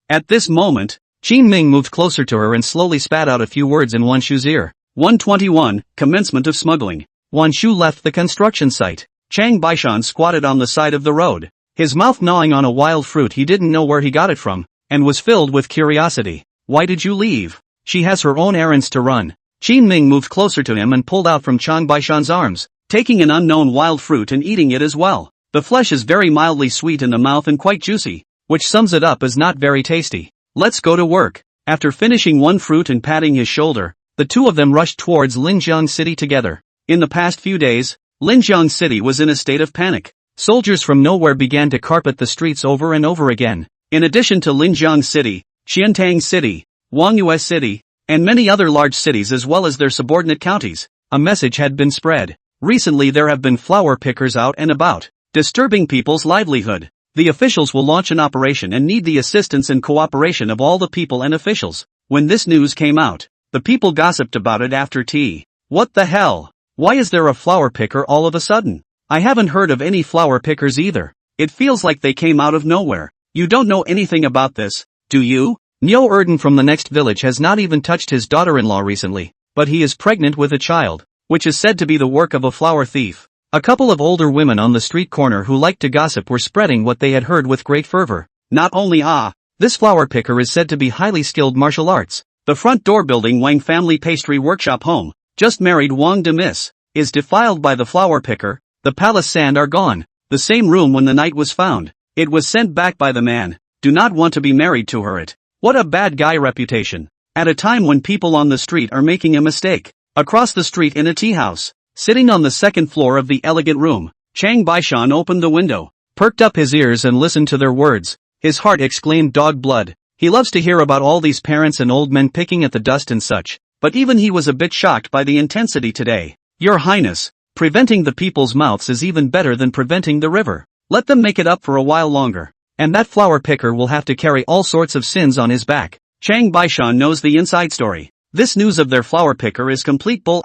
At this moment, Qin Ming moved closer to her and slowly spat out a few words in Wan Shu's ear. 121, Commencement of Smuggling. Wan Shu left the construction site. Chang Baishan squatted on the side of the road, his mouth gnawing on a wild fruit he didn't know where he got it from, and was filled with curiosity. Why did you leave? She has her own errands to run. Qin Ming moved closer to him and pulled out from Chang Baishan's arms, taking an unknown wild fruit and eating it as well. The flesh is very mildly sweet in the mouth and quite juicy, which sums it up as not very tasty. Let's go to work. After finishing one fruit and patting his shoulder, the two of them rushed towards Linjiang City together. In the past few days, Linjiang City was in a state of panic. Soldiers from nowhere began to carpet the streets over and over again. In addition to Linjiang City, Xiantang City, Wangyue City, and many other large cities as well as their subordinate counties, a message had been spread. Recently there have been flower pickers out and about, disturbing people's livelihood. The officials will launch an operation and need the assistance and cooperation of all the people and officials. When this news came out, the people gossiped about it after tea. What the hell? Why is there a flower picker all of a sudden? I haven't heard of any flower pickers either. It feels like they came out of nowhere. You don't know anything about this, do you? Nyo Erden from the next village has not even touched his daughter-in-law recently, but he is pregnant with a child, which is said to be the work of a flower thief. A couple of older women on the street corner who liked to gossip were spreading what they had heard with great fervor. Not only this flower picker is said to be highly skilled martial arts. The front door building Wang Family Pastry Workshop Home, just married Wang de Miss, is defiled by the flower picker. The palace sand are gone. The same room when the night was found. It was sent back by the man. Do not want to be married to her. What a bad guy reputation. At a time when people on the street are making a mistake. Across the street in a tea house, sitting on the second floor of the elegant room, Chang Baishan opened the window, perked up his ears and listened to their words. His heart exclaimed dog blood. He loves to hear about all these parents and old men picking at the dust and such, but even he was a bit shocked by the intensity today. Your Highness, preventing the people's mouths is even better than preventing the river. Let them make it up for a while longer. And that flower picker will have to carry all sorts of sins on his back. Chang Baishan knows the inside story. This news of their flower picker is complete bull ********.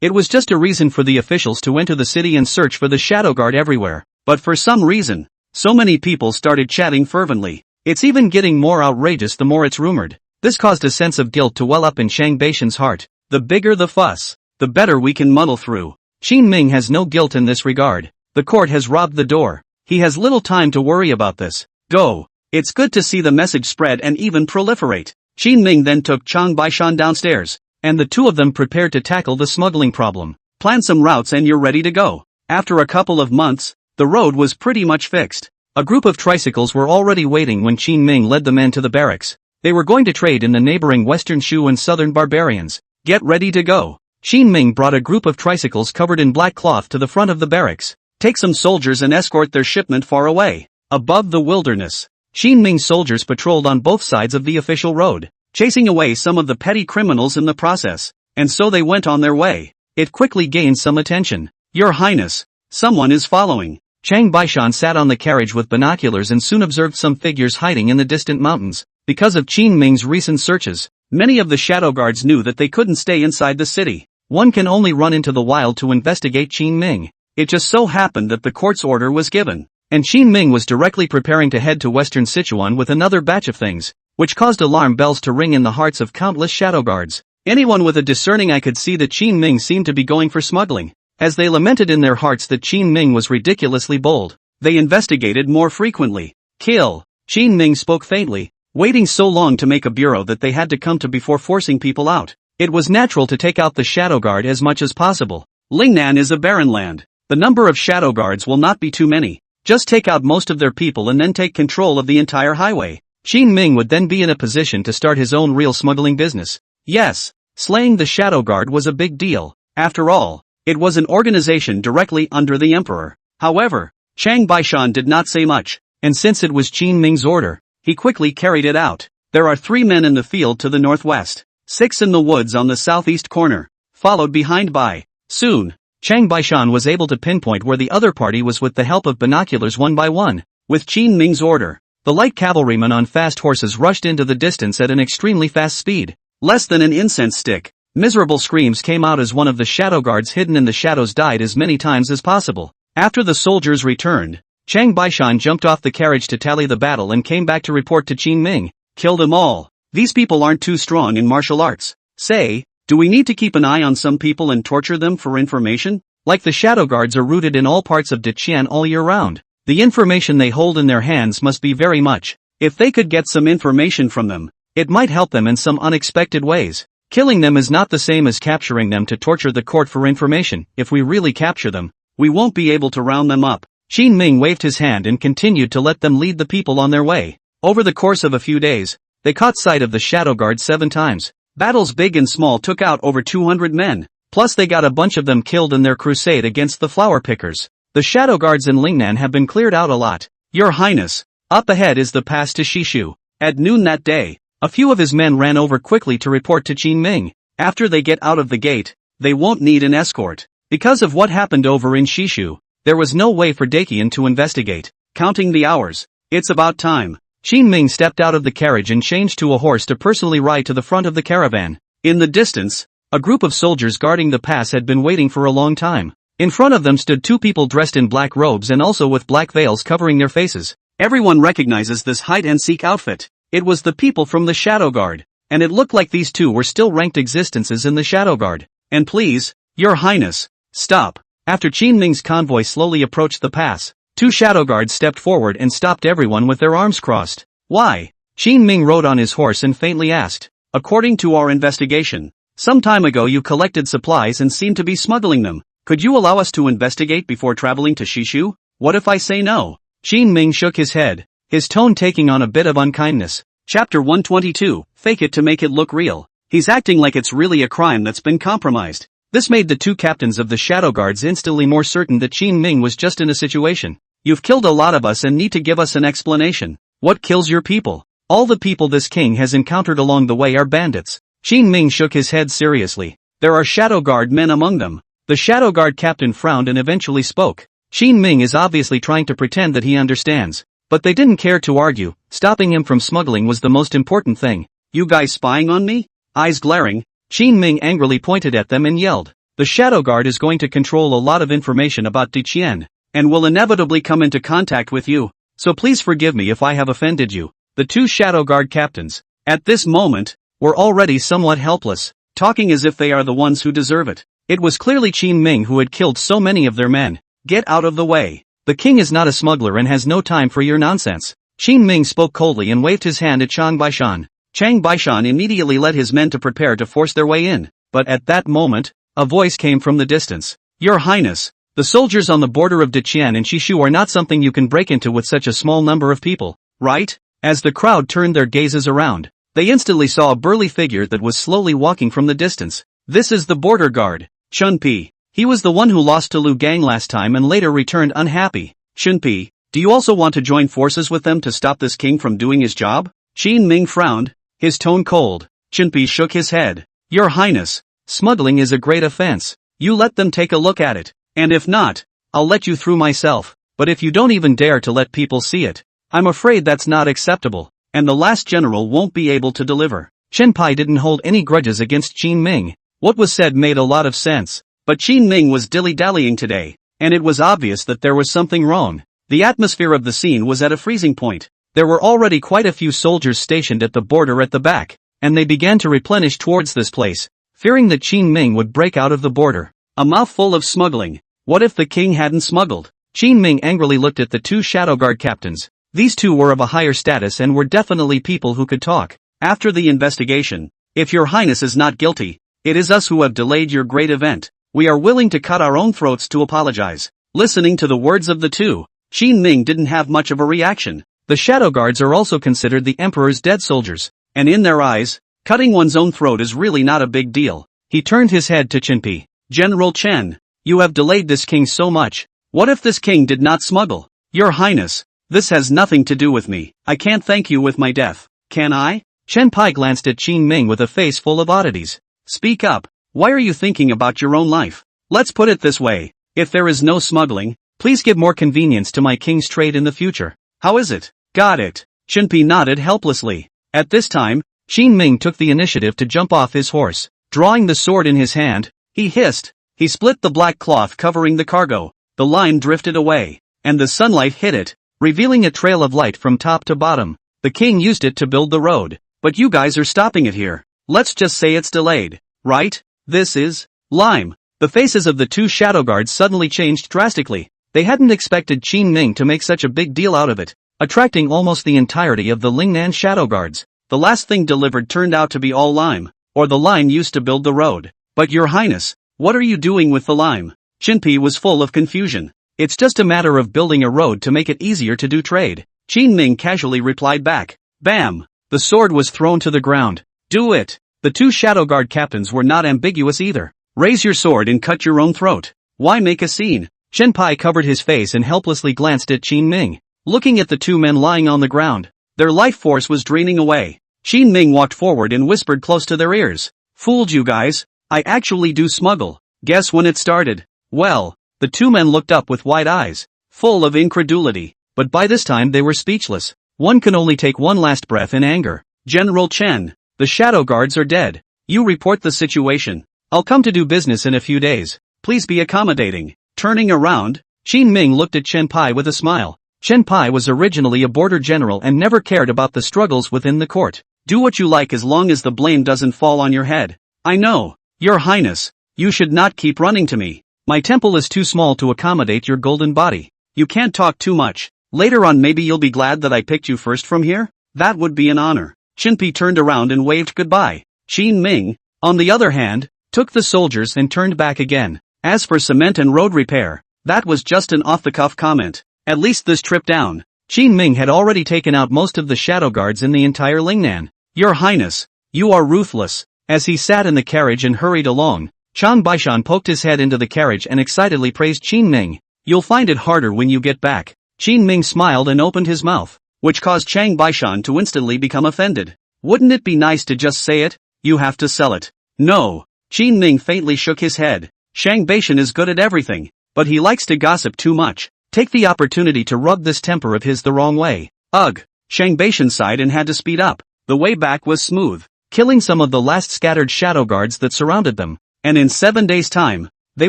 It was just a reason for the officials to enter the city and search for the shadow guard everywhere. But for some reason, so many people started chatting fervently. It's even getting more outrageous the more it's rumored. This caused a sense of guilt to well up in Chang Baishan's heart. The bigger the fuss, the better we can muddle through. Qin Ming has no guilt in this regard. The court has robbed the door. He has little time to worry about this. Go. It's good to see the message spread and even proliferate. Qin Ming then took Chang Baishan downstairs, and the two of them prepared to tackle the smuggling problem. Plan some routes and you're ready to go. After a couple of months, the road was pretty much fixed. A group of tricycles were already waiting when Qin Ming led the men to the barracks. They were going to trade in the neighboring Western Shu and Southern Barbarians. Get ready to go. Qin Ming brought a group of tricycles covered in black cloth to the front of the barracks. Take some soldiers and escort their shipment far away, above the wilderness. Qin Ming's soldiers patrolled on both sides of the official road, chasing away some of the petty criminals in the process. And so they went on their way. It quickly gained some attention. Your Highness, someone is following. Chang Baishan sat on the carriage with binoculars and soon observed some figures hiding in the distant mountains. Because of Qin Ming's recent searches, many of the shadow guards knew that they couldn't stay inside the city. One can only run into the wild to investigate Qin Ming. It just so happened that the court's order was given, and Qin Ming was directly preparing to head to Western Sichuan with another batch of things, which caused alarm bells to ring in the hearts of countless shadow guards. Anyone with a discerning eye could see that Qin Ming seemed to be going for smuggling. As they lamented in their hearts that Qin Ming was ridiculously bold, they investigated more frequently. Kill. Qin Ming spoke faintly, waiting so long to make a bureau that they had to come to before forcing people out. It was natural to take out the shadow guard as much as possible. Lingnan is a barren land. The number of shadow guards will not be too many. Just take out most of their people and then take control of the entire highway. Qin Ming would then be in a position to start his own real smuggling business. Yes, slaying the shadow guard was a big deal. After all, it was an organization directly under the emperor. However, Chang Baishan did not say much, and since it was Qin Ming's order, he quickly carried it out. There are 3 men in the field to the northwest, 6 in the woods on the southeast corner, followed behind by. Soon, Chang Baishan was able to pinpoint where the other party was with the help of binoculars one by one. With Qin Ming's order, the light cavalrymen on fast horses rushed into the distance at an extremely fast speed. Less than an incense stick. Miserable screams came out as one of the shadow guards hidden in the shadows died as many times as possible. After the soldiers returned, Chang Baishan jumped off the carriage to tally the battle and came back to report to Qin Ming. Kill them all. These people aren't too strong in martial arts. Say, do we need to keep an eye on some people and torture them for information? Like the shadow guards are rooted in all parts of Deqian all year round. The information they hold in their hands must be very much. If they could get some information from them, it might help them in some unexpected ways. Killing them is not the same as capturing them to torture the court for information. If we really capture them, we won't be able to round them up. Qin Ming waved his hand and continued to let them lead the people on their way. Over the course of a few days, they caught sight of the shadow guard 7 times. Battles big and small took out over 200 men. Plus they got a bunch of them killed in their crusade against the flower pickers. The shadow guards in Lingnan have been cleared out a lot. Your Highness, up ahead is the pass to Shishu. At noon that day, a few of his men ran over quickly to report to Qin Ming. After they get out of the gate, they won't need an escort. Because of what happened over in Shishu, there was no way for Dakian to investigate. Counting the hours, it's about time. Qin Ming stepped out of the carriage and changed to a horse to personally ride to the front of the caravan. In the distance, a group of soldiers guarding the pass had been waiting for a long time. In front of them stood 2 people dressed in black robes and also with black veils covering their faces. Everyone recognizes this hide-and-seek outfit. It was the people from the Shadow Guard, and it looked like these 2 were still ranked existences in the Shadow Guard. And please, Your Highness, stop. After Qin Ming's convoy slowly approached the pass, 2 Shadow Guards stepped forward and stopped everyone with their arms crossed. Why? Qin Ming rode on his horse and faintly asked. According to our investigation, some time ago you collected supplies and seemed to be smuggling them. Could you allow us to investigate before traveling to Shishu? What if I say no? Qin Ming shook his head, his tone taking on a bit of unkindness. Chapter 122, Fake it to make it look real. He's acting like it's really a crime that's been compromised. This made the 2 captains of the Shadow Guards instantly more certain that Qin Ming was just in a situation. You've killed a lot of us and need to give us an explanation. What kills your people? All the people this king has encountered along the way are bandits. Qin Ming shook his head seriously. There are Shadow Guard men among them. The Shadow Guard captain frowned and eventually spoke. Qin Ming is obviously trying to pretend that he understands. But they didn't care to argue. Stopping him from smuggling was the most important thing. You guys spying on me? Eyes glaring, Qin Ming angrily pointed at them and yelled. The Shadow Guard is going to control a lot of information about Deqian. and will inevitably come into contact with you, so please forgive me if I have offended you. The two Shadow Guard captains, at this moment, were already somewhat helpless, talking as if they are the ones who deserve it. It was clearly Qin Ming who had killed so many of their men. Get out of the way. The king is not a smuggler and has no time for your nonsense. Qin Ming spoke coldly and waved his hand at Chang Baishan. Chang Baishan immediately led his men to prepare to force their way in, but at that moment, a voice came from the distance. Your Highness, the soldiers on the border of Deqian and Shishu are not something you can break into with such a small number of people, right? As the crowd turned their gazes around, they instantly saw a burly figure that was slowly walking from the distance. This is the border guard, Chunpi. He was the one who lost to Lu Gang last time and later returned unhappy. Chunpi, do you also want to join forces with them to stop this king from doing his job? Qin Ming frowned, his tone cold. Chunpi shook his head. Your Highness, smuggling is a great offense. You let them take a look at it, and if not, I'll let you through myself. But if you don't even dare to let people see it, I'm afraid that's not acceptable, and the last general won't be able to deliver. Chunpi didn't hold any grudges against Qin Ming. What was said made a lot of sense, but Qin Ming was dilly-dallying today, and it was obvious that there was something wrong. The atmosphere of the scene was at a freezing point. There were already quite a few soldiers stationed at the border at the back, and they began to replenish towards this place, fearing that Qin Ming would break out of the border. A mouthful of smuggling. What if the king hadn't smuggled? Qin Ming angrily looked at the two Shadow Guard captains. These two were of a higher status and were definitely people who could talk. After the investigation, if your Highness is not guilty, it is us who have delayed your great event. We are willing to cut our own throats to apologize. Listening to the words of the two, Qin Ming didn't have much of a reaction. The Shadow Guards are also considered the Emperor's dead soldiers, and in their eyes, cutting one's own throat is really not a big deal. He turned his head to Chunpi. General Chen, you have delayed this king so much. What if this king did not smuggle? Your Highness, this has nothing to do with me. I can't thank you with my death. Can I? Chunpi glanced at Qin Ming with a face full of oddities. Speak up. Why are you thinking about your own life? Let's put it this way. If there is no smuggling, please give more convenience to my king's trade in the future. How is it? Got it. Chunpi nodded helplessly. At this time, Qin Ming took the initiative to jump off his horse. Drawing the sword in his hand, he hissed. He split the black cloth covering the cargo. The line drifted away, and the sunlight hit it, revealing a trail of light from top to bottom. The king used it to build the road, but you guys are stopping it here. Let's just say it's delayed, right? This is lime. The faces of the two Shadow Guards suddenly changed drastically. They hadn't expected Qin Ming to make such a big deal out of it, attracting almost the entirety of the Lingnan Shadow Guards. The last thing delivered turned out to be all lime, or the line used to build the road. But your Highness, what are you doing with the lime? Chunpi was full of confusion. It's just a matter of building a road to make it easier to do trade. Qin Ming casually replied back. Bam! The sword was thrown to the ground. Do it! The two Shadow Guard captains were not ambiguous either. Raise your sword and cut your own throat. Why make a scene? Chunpi covered his face and helplessly glanced at Qin Ming, looking at the two men lying on the ground. Their life force was draining away. Qin Ming walked forward and whispered close to their ears. Fooled you guys. I actually do smuggle. Guess when it started? Well, the two men looked up with wide eyes, full of incredulity, but by this time they were speechless. One can only take one last breath in anger. General Chen, the Shadow Guards are dead. You report the situation. I'll come to do business in a few days. Please be accommodating. Turning around, Qin Ming looked at Chunpi with a smile. Chunpi was originally a border general and never cared about the struggles within the court. Do what you like as long as the blame doesn't fall on your head. I know, Your Highness. You should not keep running to me. My temple is too small to accommodate your golden body. You can't talk too much. Later on maybe you'll be glad that I picked you first from here? That would be an honor. Chunpi turned around and waved goodbye. Qin Ming, on the other hand, took the soldiers and turned back again. As for cement and road repair, that was just an off-the-cuff comment. At least this trip down, Qin Ming had already taken out most of the Shadow Guards in the entire Lingnan. Your Highness, you are ruthless. As he sat in the carriage and hurried along, Chang Baishan poked his head into the carriage and excitedly praised Qin Ming. You'll find it harder when you get back. Qin Ming smiled and opened his mouth, which caused Chang Baishan to instantly become offended. Wouldn't it be nice to just say it? You have to sell it. No. Qin Ming faintly shook his head. Chang Baishan is good at everything, but he likes to gossip too much. Take the opportunity to rub this temper of his the wrong way. Ugh. Chang Baishan sighed and had to speed up. The way back was smooth, killing some of the last scattered Shadow Guards that surrounded them, and in 7 days' time, they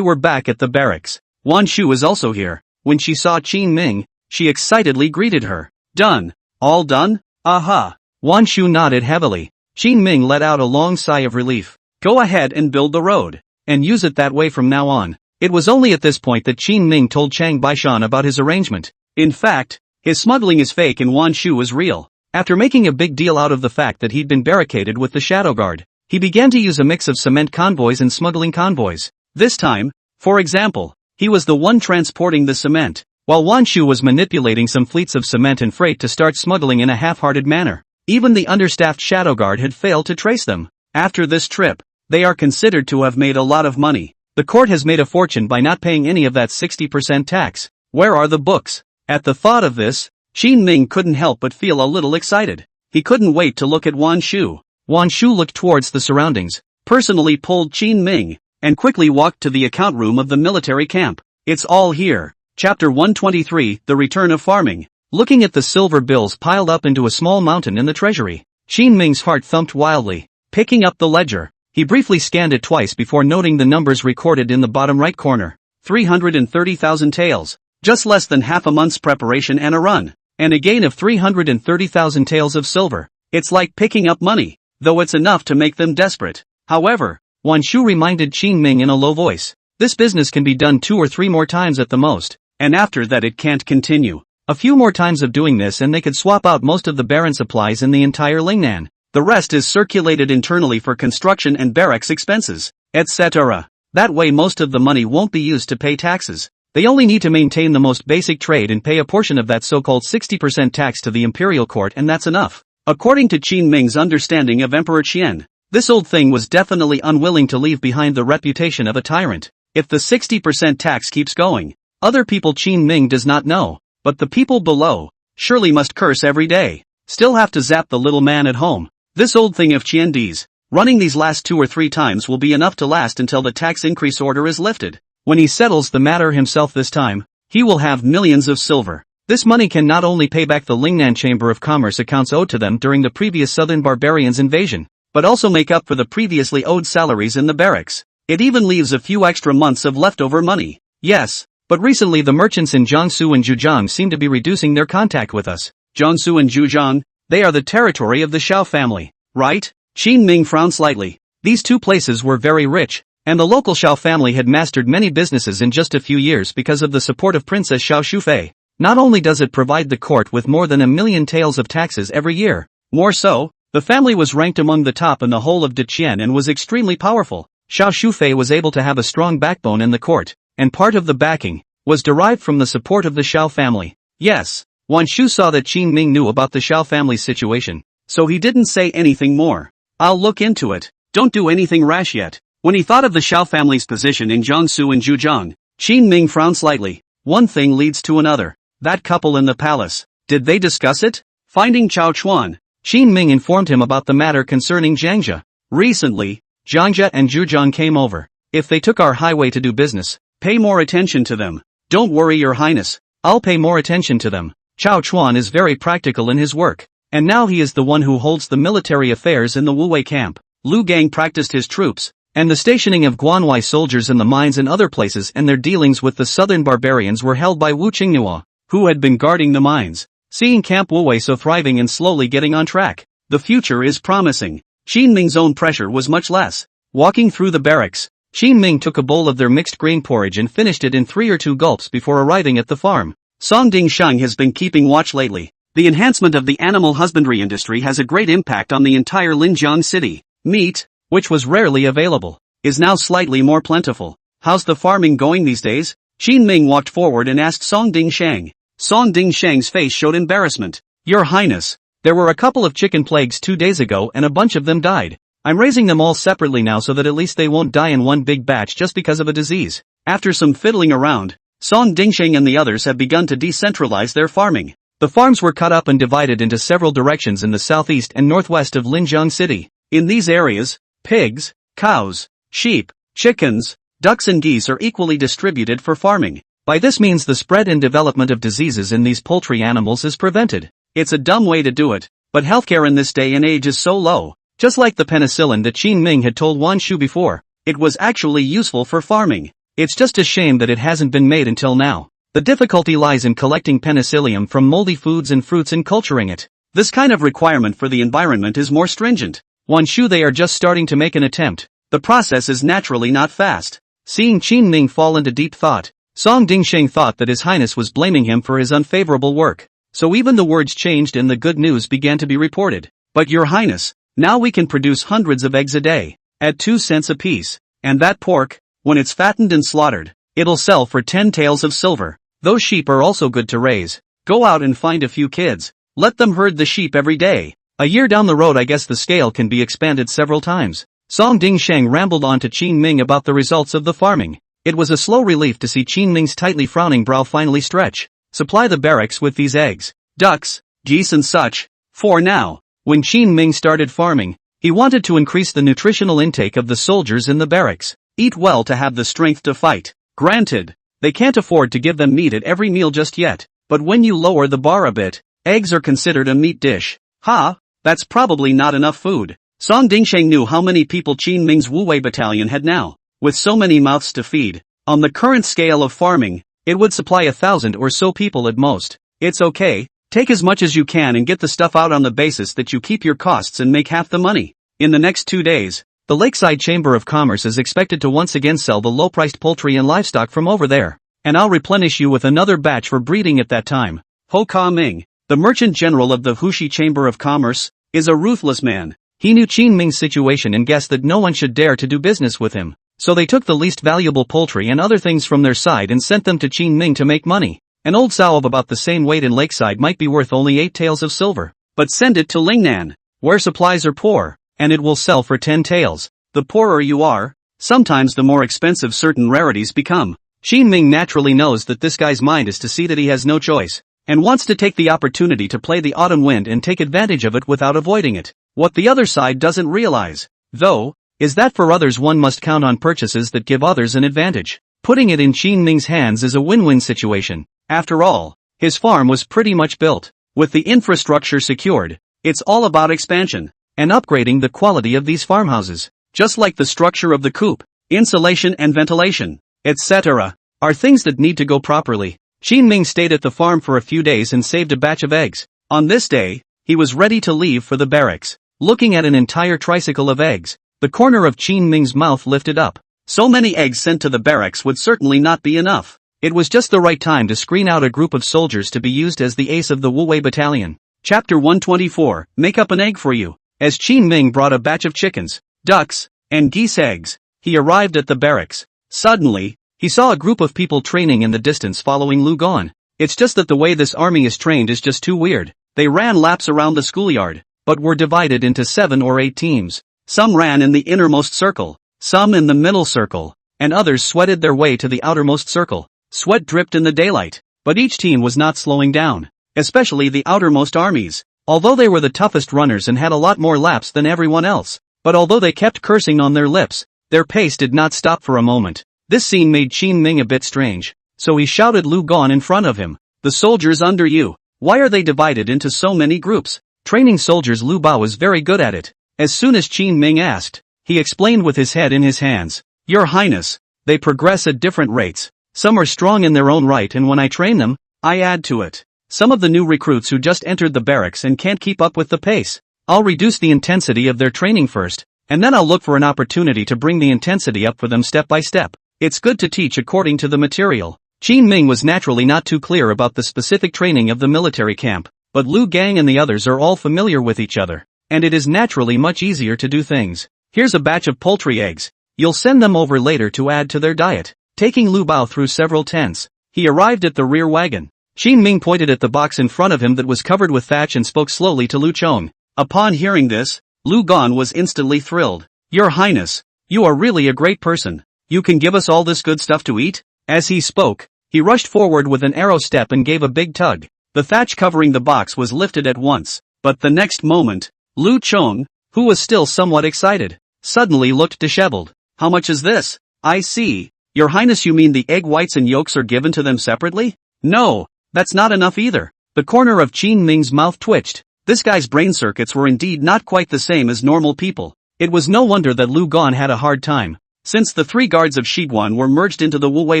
were back at the barracks. Wan Shu is also here. When she saw Qin Ming, she excitedly greeted her. Done. All done? Aha. Wan Shu nodded heavily. Qin Ming let out a long sigh of relief. Go ahead and build the road. And use it that way from now on. It was only at this point that Qin Ming told Chang Baishan about his arrangement. In fact, his smuggling is fake and Wan Shu is real. After making a big deal out of the fact that he'd been barricaded with the shadow guard, he began to use a mix of cement convoys and smuggling convoys. This time, for example, he was the one transporting the cement, while Wan Shu was manipulating some fleets of cement and freight to start smuggling in a half-hearted manner. Even the understaffed shadow guard had failed to trace them. After this trip, they are considered to have made a lot of money. The court has made a fortune by not paying any of that 60% tax. Where are the books? At the thought of this, Qin Ming couldn't help but feel a little excited. He couldn't wait to look at Wan Shu. Wan Shu looked towards the surroundings, personally pulled Qin Ming, and quickly walked to the account room of the military camp. It's all here. Chapter 123, The Return of Farming. Looking at the silver bills piled up into a small mountain in the treasury, Qin Ming's heart thumped wildly. Picking up the ledger, he briefly scanned it twice before noting the numbers recorded in the bottom right corner. 330,000 taels. Just less than half a month's preparation and a run. And a gain of 330,000 taels of silver. It's like picking up money, though it's enough to make them desperate. However, Wan Shu reminded Qin Ming in a low voice, this business can be done 2 or 3 more times at the most, and after that it can't continue. A few more times of doing this and they could swap out most of the barren supplies in the entire Lingnan. The rest is circulated internally for construction and barracks expenses, etc. That way most of the money won't be used to pay taxes. They only need to maintain the most basic trade and pay a portion of that so-called 60% tax to the imperial court, and that's enough. According to Qin Ming's understanding of Emperor Qian, this old thing was definitely unwilling to leave behind the reputation of a tyrant. If the 60% tax keeps going, other people Qin Ming does not know, but the people below, surely must curse every day. Still have to zap the little man at home. This old thing of Qiandi's, running these last 2 or 3 times will be enough to last until the tax increase order is lifted. When he settles the matter himself this time, he will have millions of silver. This money can not only pay back the Lingnan Chamber of Commerce accounts owed to them during the previous Southern Barbarians invasion, but also make up for the previously owed salaries in the barracks. It even leaves a few extra months of leftover money. Yes, but recently the merchants in Jiangsu and Zhejiang seem to be reducing their contact with us. Jiangsu and Zhejiang, they are the territory of the Shao family, right? Qin Ming frowned slightly. These 2 places were very rich, and the local Shao family had mastered many businesses in just a few years because of the support of Princess Shao Shufei. Not only does it provide the court with more than 1 million taels of taxes every year, more so, the family was ranked among the top in the whole of Deqian and was extremely powerful. Shao Shufei was able to have a strong backbone in the court, and part of the backing was derived from the support of the Shao family. Yes, Wan Shu saw that Qin Ming knew about the Shao family's situation, so he didn't say anything more. I'll look into it. Don't do anything rash yet. When he thought of the Shao family's position in Jiangsu and Zhejiang, Qin Ming frowned slightly. One thing leads to another. That couple in the palace. Did they discuss it? Finding Cao Chuan, Qin Ming informed him about the matter concerning Jiangxia. Recently, Jiangxia and Zhejiang came over. If they took our highway to do business, pay more attention to them. Don't worry, Your Highness. I'll pay more attention to them. Cao Chuan is very practical in his work, and now he is the one who holds the military affairs in the Wuwei camp. Lu Gang practiced his troops, and the stationing of Guanwei soldiers in the mines and other places, and their dealings with the southern barbarians were held by Wu Qingnua, who had been guarding the mines. Seeing Camp Wuwei so thriving and slowly getting on track, the future is promising. Qin Ming's own pressure was much less. Walking through the barracks, Qin Ming took a bowl of their mixed grain porridge and finished it in 3 or 2 gulps before arriving at the farm. Song Ding Shang has been keeping watch lately. The enhancement of the animal husbandry industry has a great impact on the entire Linjiang city. Meat, which was rarely available, is now slightly more plentiful. How's the farming going these days? Qin Ming walked forward and asked Song Ding Shang. Song Ding Shang's face showed embarrassment. Your Highness, there were a couple of chicken plagues 2 days ago and a bunch of them died. I'm raising them all separately now so that at least they won't die in one big batch just because of a disease. After some fiddling around, Song Dingsheng and the others have begun to decentralize their farming. The farms were cut up and divided into several directions in the southeast and northwest of Linjiang City. In these areas, pigs, cows, sheep, chickens, ducks and geese are equally distributed for farming. By this means the spread and development of diseases in these poultry animals is prevented. It's a dumb way to do it, but healthcare in this day and age is so low. Just like the penicillin that Qin Ming had told Wan Shu before, it was actually useful for farming. It's just a shame that it hasn't been made until now. The difficulty lies in collecting penicillium from moldy foods and fruits and culturing it. This kind of requirement for the environment is more stringent. Once they are just starting to make an attempt, the process is naturally not fast. Seeing Qin Ming fall into deep thought, Song Dingsheng thought that His Highness was blaming him for his unfavorable work. So even the words changed and the good news began to be reported. But Your Highness, now we can produce hundreds of eggs a day, at 2 cents a piece. And that pork, when it's fattened and slaughtered, it'll sell for 10 taels of silver. Those sheep are also good to raise. Go out and find a few kids. Let them herd the sheep every day. A year down the road I guess the scale can be expanded several times. Song Dingsheng rambled on to Qin Ming about the results of the farming. It was a slow relief to see Qin Ming's tightly frowning brow finally stretch. Supply the barracks with these eggs, ducks, geese and such. For now, when Qin Ming started farming, he wanted to increase the nutritional intake of the soldiers in the barracks. Eat well to have the strength to fight. Granted, they can't afford to give them meat at every meal just yet, but when you lower the bar a bit, eggs are considered a meat dish. That's probably not enough food. Song Dingsheng knew how many people Qin Ming's Wu-Wei battalion had now. With so many mouths to feed, on the current scale of farming, it would supply 1,000 or so people at most. It's okay, take as much as you can and get the stuff out on the basis that you keep your costs and make half the money. In the next 2 days, the Lakeside Chamber of Commerce is expected to once again sell the low-priced poultry and livestock from over there, and I'll replenish you with another batch for breeding at that time. Ho Ka Ming, the merchant general of the Hushi Chamber of Commerce, is a ruthless man. He knew Qin Ming's situation and guessed that no one should dare to do business with him. So they took the least valuable poultry and other things from their side and sent them to Qin Ming to make money. An old sow of about the same weight in Lakeside might be worth only 8 taels of silver. But send it to Lingnan, where supplies are poor, and it will sell for 10 taels. The poorer you are, sometimes the more expensive certain rarities become. Qin Ming naturally knows that this guy's mind is to see that he has no choice, and wants to take the opportunity to play the autumn wind and take advantage of it without avoiding it. What the other side doesn't realize, though, is that for others one must count on purchases that give others an advantage. Putting it in Qin Ming's hands is a win-win situation. After all, his farm was pretty much built. With the infrastructure secured, it's all about expansion, and upgrading the quality of these farmhouses. Just like the structure of the coop, insulation and ventilation, etc., are things that need to go properly. Qin Ming stayed at the farm for a few days and saved a batch of eggs. On this day, he was ready to leave for the barracks. Looking at an entire tricycle of eggs, the corner of Qin Ming's mouth lifted up. So many eggs sent to the barracks would certainly not be enough. It was just the right time to screen out a group of soldiers to be used as the ace of the Wu-Wei battalion. Chapter 124, Make up an egg for you. As Qin Ming brought a batch of chickens, ducks, and geese eggs, he arrived at the barracks. Suddenly, he saw a group of people training in the distance following Lu Gon. It's just that the way this army is trained is just too weird. They ran laps around the schoolyard, but were divided into 7 or 8 teams. Some ran in the innermost circle, some in the middle circle, and others sweated their way to the outermost circle. Sweat dripped in the daylight, but each team was not slowing down, especially the outermost armies, although they were the toughest runners and had a lot more laps than everyone else. But although they kept cursing on their lips, their pace did not stop for a moment. This scene made Qin Ming a bit strange, so he shouted Lu Gon in front of him. The soldiers under you, why are they divided into so many groups? Training soldiers. Lu Bao was very good at it. As soon as Qin Ming asked, he explained with his head in his hands. Your Highness, they progress at different rates. Some are strong in their own right, and when I train them, I add to it. Some of the new recruits who just entered the barracks and can't keep up with the pace. I'll reduce the intensity of their training first, and then I'll look for an opportunity to bring the intensity up for them step by step. It's good to teach according to the material. Qin Ming was naturally not too clear about the specific training of the military camp, but Lu Gang and the others are all familiar with each other, and it is naturally much easier to do things. Here's a batch of poultry eggs. You'll send them over later to add to their diet. Taking Lu Bao through several tents, he arrived at the rear wagon. Qin Ming pointed at the box in front of him that was covered with thatch and spoke slowly to Lu Chong. Upon hearing this, Lu Gon was instantly thrilled. Your Highness, you are really a great person. You can give us all this good stuff to eat? As he spoke, he rushed forward with an arrow step and gave a big tug. The thatch covering the box was lifted at once, but the next moment, Lu Chong, who was still somewhat excited, suddenly looked disheveled. How much is this? I see. Your Highness, you mean the egg whites and yolks are given to them separately? No, that's not enough either. The corner of Qin Ming's mouth twitched. This guy's brain circuits were indeed not quite the same as normal people. It was no wonder that Lu Gon had a hard time, since the 3 guards of Shiguan were merged into the Wu-Wei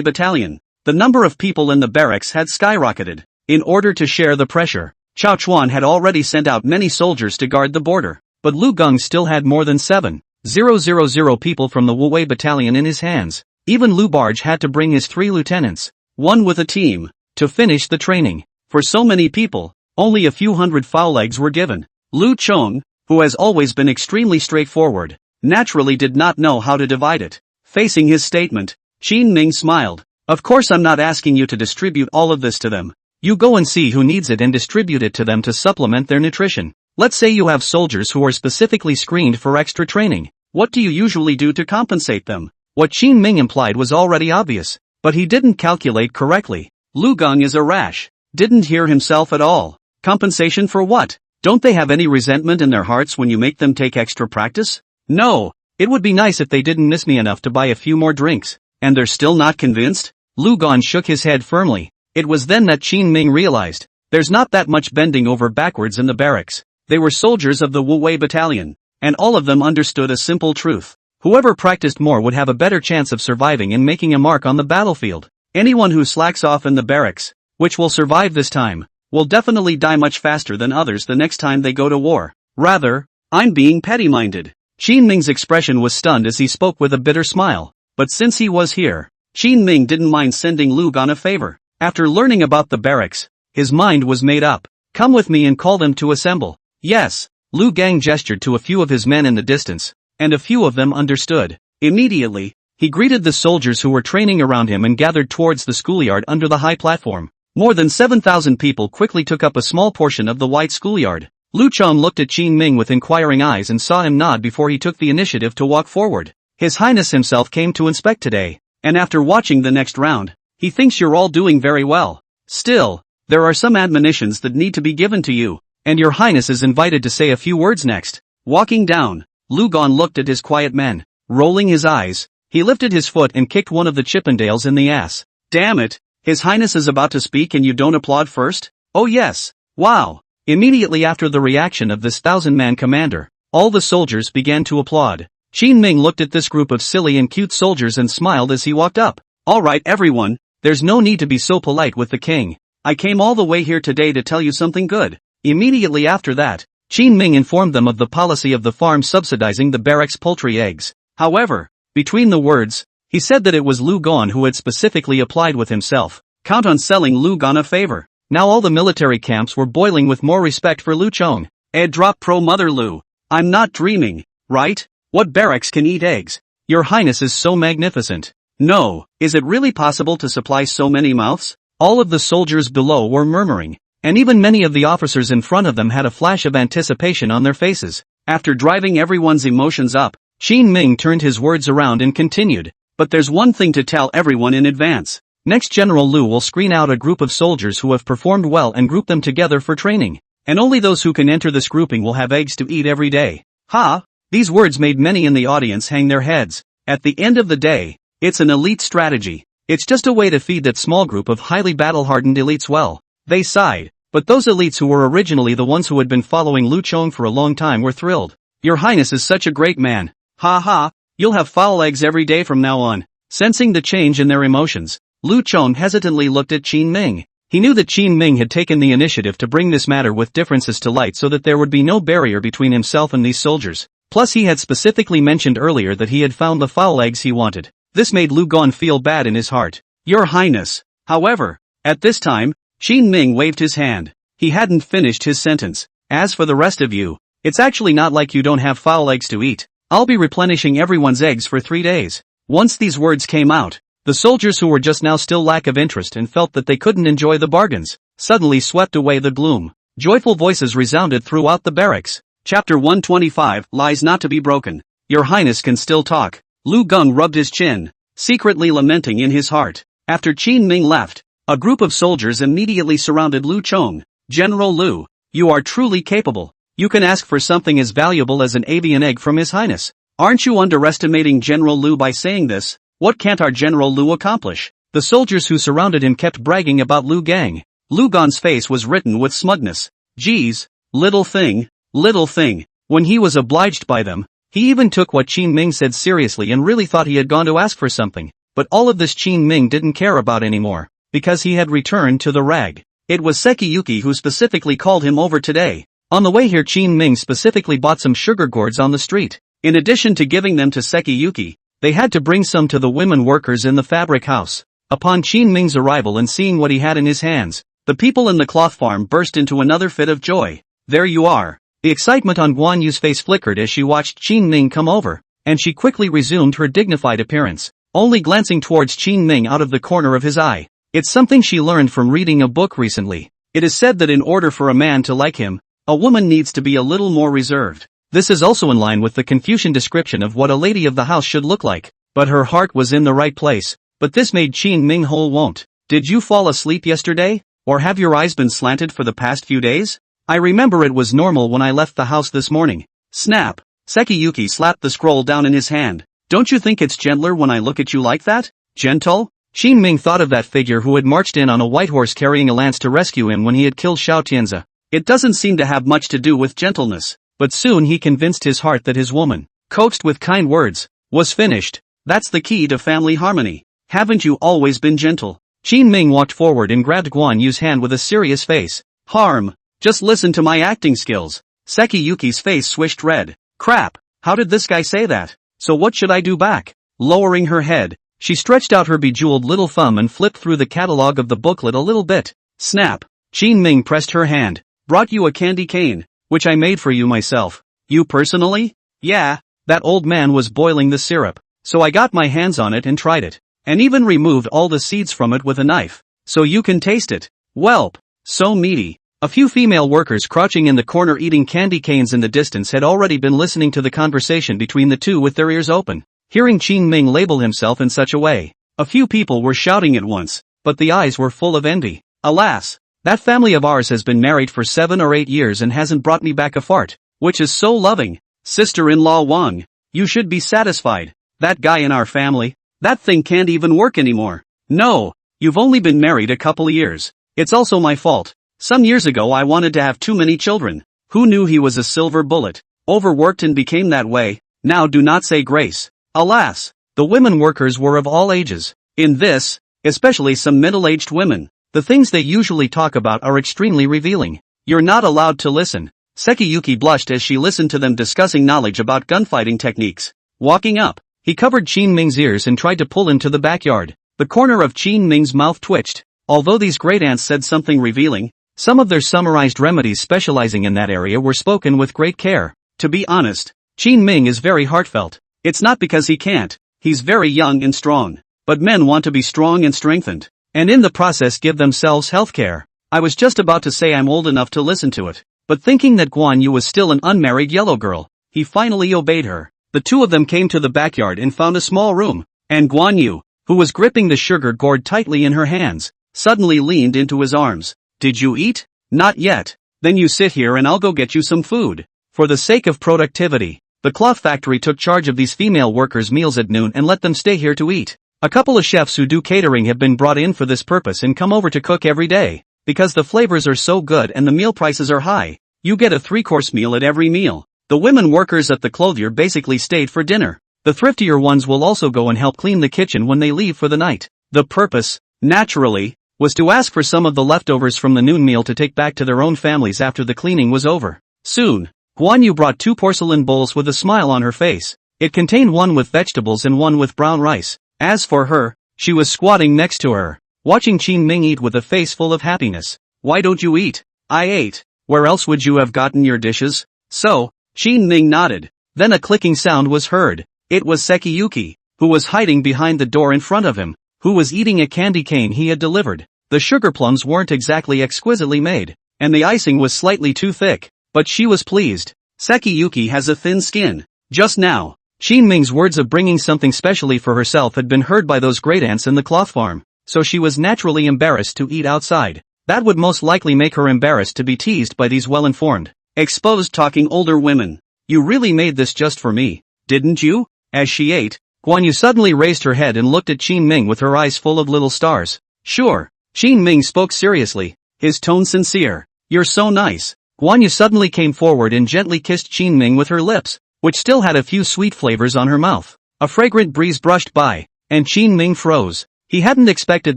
battalion. The number of people in the barracks had skyrocketed. In order to share the pressure, Cao Chuan had already sent out many soldiers to guard the border, but Lu Geng still had more than 7,000 people from the Wuwei battalion in his hands. Even Lu Barge had to bring his 3 lieutenants, one with a team, to finish the training. For so many people, only a few hundred foul eggs were given. Lu Chong, who has always been extremely straightforward, naturally did not know how to divide it. Facing his statement, Qin Ming smiled. Of course I'm not asking you to distribute all of this to them. You go and see who needs it and distribute it to them to supplement their nutrition. Let's say you have soldiers who are specifically screened for extra training. What do you usually do to compensate them? What Qin Ming implied was already obvious, but he didn't calculate correctly. Lu Geng is a rash. Didn't hear himself at all. Compensation for what? Don't they have any resentment in their hearts when you make them take extra practice? No. It would be nice if they didn't miss me enough to buy a few more drinks. And they're still not convinced? Lu Geng shook his head firmly. It was then that Qin Ming realized, there's not that much bending over backwards in the barracks. They were soldiers of the Wuwei battalion, and all of them understood a simple truth. Whoever practiced more would have a better chance of surviving and making a mark on the battlefield. Anyone who slacks off in the barracks, which will survive this time, will definitely die much faster than others the next time they go to war. Rather, I'm being petty-minded. Qin Ming's expression was stunned as he spoke with a bitter smile. But since he was here, Qin Ming didn't mind sending Lu Geng a favor. After learning about the barracks, his mind was made up. Come with me and call them to assemble. Yes, Lu Geng gestured to a few of his men in the distance, and a few of them understood. Immediately, he greeted the soldiers who were training around him and gathered towards the schoolyard under the high platform. More than 7,000 people quickly took up a small portion of the wide schoolyard. Lu Chong looked at Qin Ming with inquiring eyes and saw him nod before he took the initiative to walk forward. His Highness himself came to inspect today, and after watching the next round, he thinks you're all doing very well. Still, there are some admonitions that need to be given to you, and your Highness is invited to say a few words next. Walking down, Lu Geng looked at his quiet men. Rolling his eyes, he lifted his foot and kicked one of the Chippendales in the ass. Damn it, His Highness is about to speak and you don't applaud first? Oh yes, wow. Immediately after the reaction of this 1,000-man commander, all the soldiers began to applaud. Qin Ming looked at this group of silly and cute soldiers and smiled as he walked up. Alright everyone, there's no need to be so polite with the king. I came all the way here today to tell you something good. Immediately after that, Qin Ming informed them of the policy of the farm subsidizing the barracks' poultry eggs. However, between the words, he said that it was Lu Geng who had specifically applied with himself. Count on selling Lu Geng a favor. Now all the military camps were boiling with more respect for Lu Chong. Drop pro Mother Lu. I'm not dreaming, right? What barracks can eat eggs? Your Highness is so magnificent. No, is it really possible to supply so many mouths? All of the soldiers below were murmuring, and even many of the officers in front of them had a flash of anticipation on their faces. After driving everyone's emotions up, Qin Ming turned his words around and continued, but there's one thing to tell everyone in advance. Next General Lu will screen out a group of soldiers who have performed well and group them together for training. And only those who can enter this grouping will have eggs to eat every day. Ha! These words made many in the audience hang their heads. At the end of the day, it's an elite strategy. It's just a way to feed that small group of highly battle-hardened elites well. They sighed, but those elites who were originally the ones who had been following Lu Chong for a long time were thrilled. Your Highness is such a great man. Ha ha, you'll have foul eggs every day from now on. Sensing the change in their emotions, Lu Chong hesitantly looked at Qin Ming. He knew that Qin Ming had taken the initiative to bring this matter with differences to light so that there would be no barrier between himself and these soldiers. Plus he had specifically mentioned earlier that he had found the foul eggs he wanted. This made Lu Geng feel bad in his heart. Your Highness. However, at this time, Qin Ming waved his hand. He hadn't finished his sentence. As for the rest of you, it's actually not like you don't have foul eggs to eat. I'll be replenishing everyone's eggs for 3 days. Once these words came out, the soldiers who were just now still lack of interest and felt that they couldn't enjoy the bargains, suddenly swept away the gloom. Joyful voices resounded throughout the barracks. Chapter 125, Lies Not to be Broken. Your Highness can still talk. Lu Geng rubbed his chin, secretly lamenting in his heart. After Qin Ming left, a group of soldiers immediately surrounded Lu Chong. General Lu, you are truly capable. You can ask for something as valuable as an avian egg from His Highness. Aren't you underestimating General Lu by saying this? What can't our General Lu accomplish? The soldiers who surrounded him kept bragging about Lu Geng. Lu Geng's face was written with smugness. Geez, little thing. When he was obliged by them, he even took what Qin Ming said seriously and really thought he had gone to ask for something. But all of this Qin Ming didn't care about anymore, because he had returned to the rag. It was Sekiyuki who specifically called him over today. On the way here Qin Ming specifically bought some sugar gourds on the street. In addition to giving them to Sekiyuki, they had to bring some to the women workers in the fabric house. Upon Qin Ming's arrival and seeing what he had in his hands, the people in the cloth farm burst into another fit of joy. There you are. The excitement on Guan Yu's face flickered as she watched Qin Ming come over, and she quickly resumed her dignified appearance, only glancing towards Qin Ming out of the corner of his eye. It's something she learned from reading a book recently. It is said that in order for a man to like him, a woman needs to be a little more reserved. This is also in line with the Confucian description of what a lady of the house should look like. But her heart was in the right place. But this made Qin Ming whole won't. Did you fall asleep yesterday? Or have your eyes been slanted for the past few days? I remember it was normal when I left the house this morning. Snap. Sekiyuki slapped the scroll down in his hand. Don't you think it's gentler when I look at you like that? Gentle? Qin Ming thought of that figure who had marched in on a white horse carrying a lance to rescue him when he had killed Xiao Tianzi. It doesn't seem to have much to do with gentleness. But soon he convinced his heart that his woman, coaxed with kind words, was finished. That's the key to family harmony. Haven't you always been gentle? Qin Ming walked forward and grabbed Guan Yu's hand with a serious face. Harm. Just listen to my acting skills. Sekiyuki's face swished red. Crap. How did this guy say that? So what should I do back? Lowering her head, she stretched out her bejeweled little thumb and flipped through the catalog of the booklet a little bit. Snap. Qin Ming pressed her hand. Brought you a candy cane, which I made for you myself. You personally? Yeah. That old man was boiling the syrup, so I got my hands on it and tried it, and even removed all the seeds from it with a knife, so you can taste it. Welp. So meaty. A few female workers crouching in the corner eating candy canes in the distance had already been listening to the conversation between the two with their ears open. Hearing Qin Ming label himself in such a way, a few people were shouting at once, but the eyes were full of envy. Alas, that family of ours has been married for 7 or 8 years and hasn't brought me back a fart, which is so loving. Sister-in-law Wang, you should be satisfied. That guy in our family, that thing can't even work anymore. No, you've only been married a couple of years. It's also my fault. Some years ago I wanted to have too many children. Who knew he was a silver bullet? Overworked and became that way. Now do not say grace. Alas, the women workers were of all ages. In this, especially some middle-aged women, the things they usually talk about are extremely revealing. You're not allowed to listen. Sekiyuki blushed as she listened to them discussing knowledge about gunfighting techniques. Walking up, he covered Qin Ming's ears and tried to pull him to the backyard. The corner of Qin Ming's mouth twitched. Although these great aunts said something revealing, some of their summarized remedies specializing in that area were spoken with great care. To be honest, Qin Ming is very heartfelt. It's not because he can't. He's very young and strong. But men want to be strong and strengthened, and in the process give themselves health care. I was just about to say I'm old enough to listen to it, but thinking that Guan Yu was still an unmarried yellow girl, he finally obeyed her. The two of them came to the backyard and found a small room, and Guan Yu, who was gripping the sugar gourd tightly in her hands, suddenly leaned into his arms. Did you eat? Not yet. Then you sit here and I'll go get you some food. For the sake of productivity, the cloth factory took charge of these female workers' meals at noon and let them stay here to eat. A couple of chefs who do catering have been brought in for this purpose and come over to cook every day. Because the flavors are so good and the meal prices are high, you get a 3-course meal at every meal. The women workers at the clothier basically stayed for dinner. The thriftier ones will also go and help clean the kitchen when they leave for the night. The purpose, naturally, was to ask for some of the leftovers from the noon meal to take back to their own families after the cleaning was over. Soon, Guan Yu brought 2 porcelain bowls with a smile on her face. It contained one with vegetables and one with brown rice. As for her, she was squatting next to her, watching Qin Ming eat with a face full of happiness. Why don't you eat? I ate. Where else would you have gotten your dishes? So, Qin Ming nodded. Then a clicking sound was heard. It was Sekiyuki, who was hiding behind the door in front of him, who was eating a candy cane he had delivered. The sugar plums weren't exactly exquisitely made, and the icing was slightly too thick, but she was pleased. Sekiyuki has a thin skin. Just now, Qin Ming's words of bringing something specially for herself had been heard by those great aunts in the cloth farm, so she was naturally embarrassed to eat outside. That would most likely make her embarrassed to be teased by these well-informed, exposed talking older women. You really made this just for me, didn't you? As she ate, Guan Yu suddenly raised her head and looked at Qin Ming with her eyes full of little stars. Sure. Qin Ming spoke seriously, his tone sincere. You're so nice. Guan Yu suddenly came forward and gently kissed Qin Ming with her lips, which still had a few sweet flavors on her mouth. A fragrant breeze brushed by, And Qin Ming froze. He hadn't expected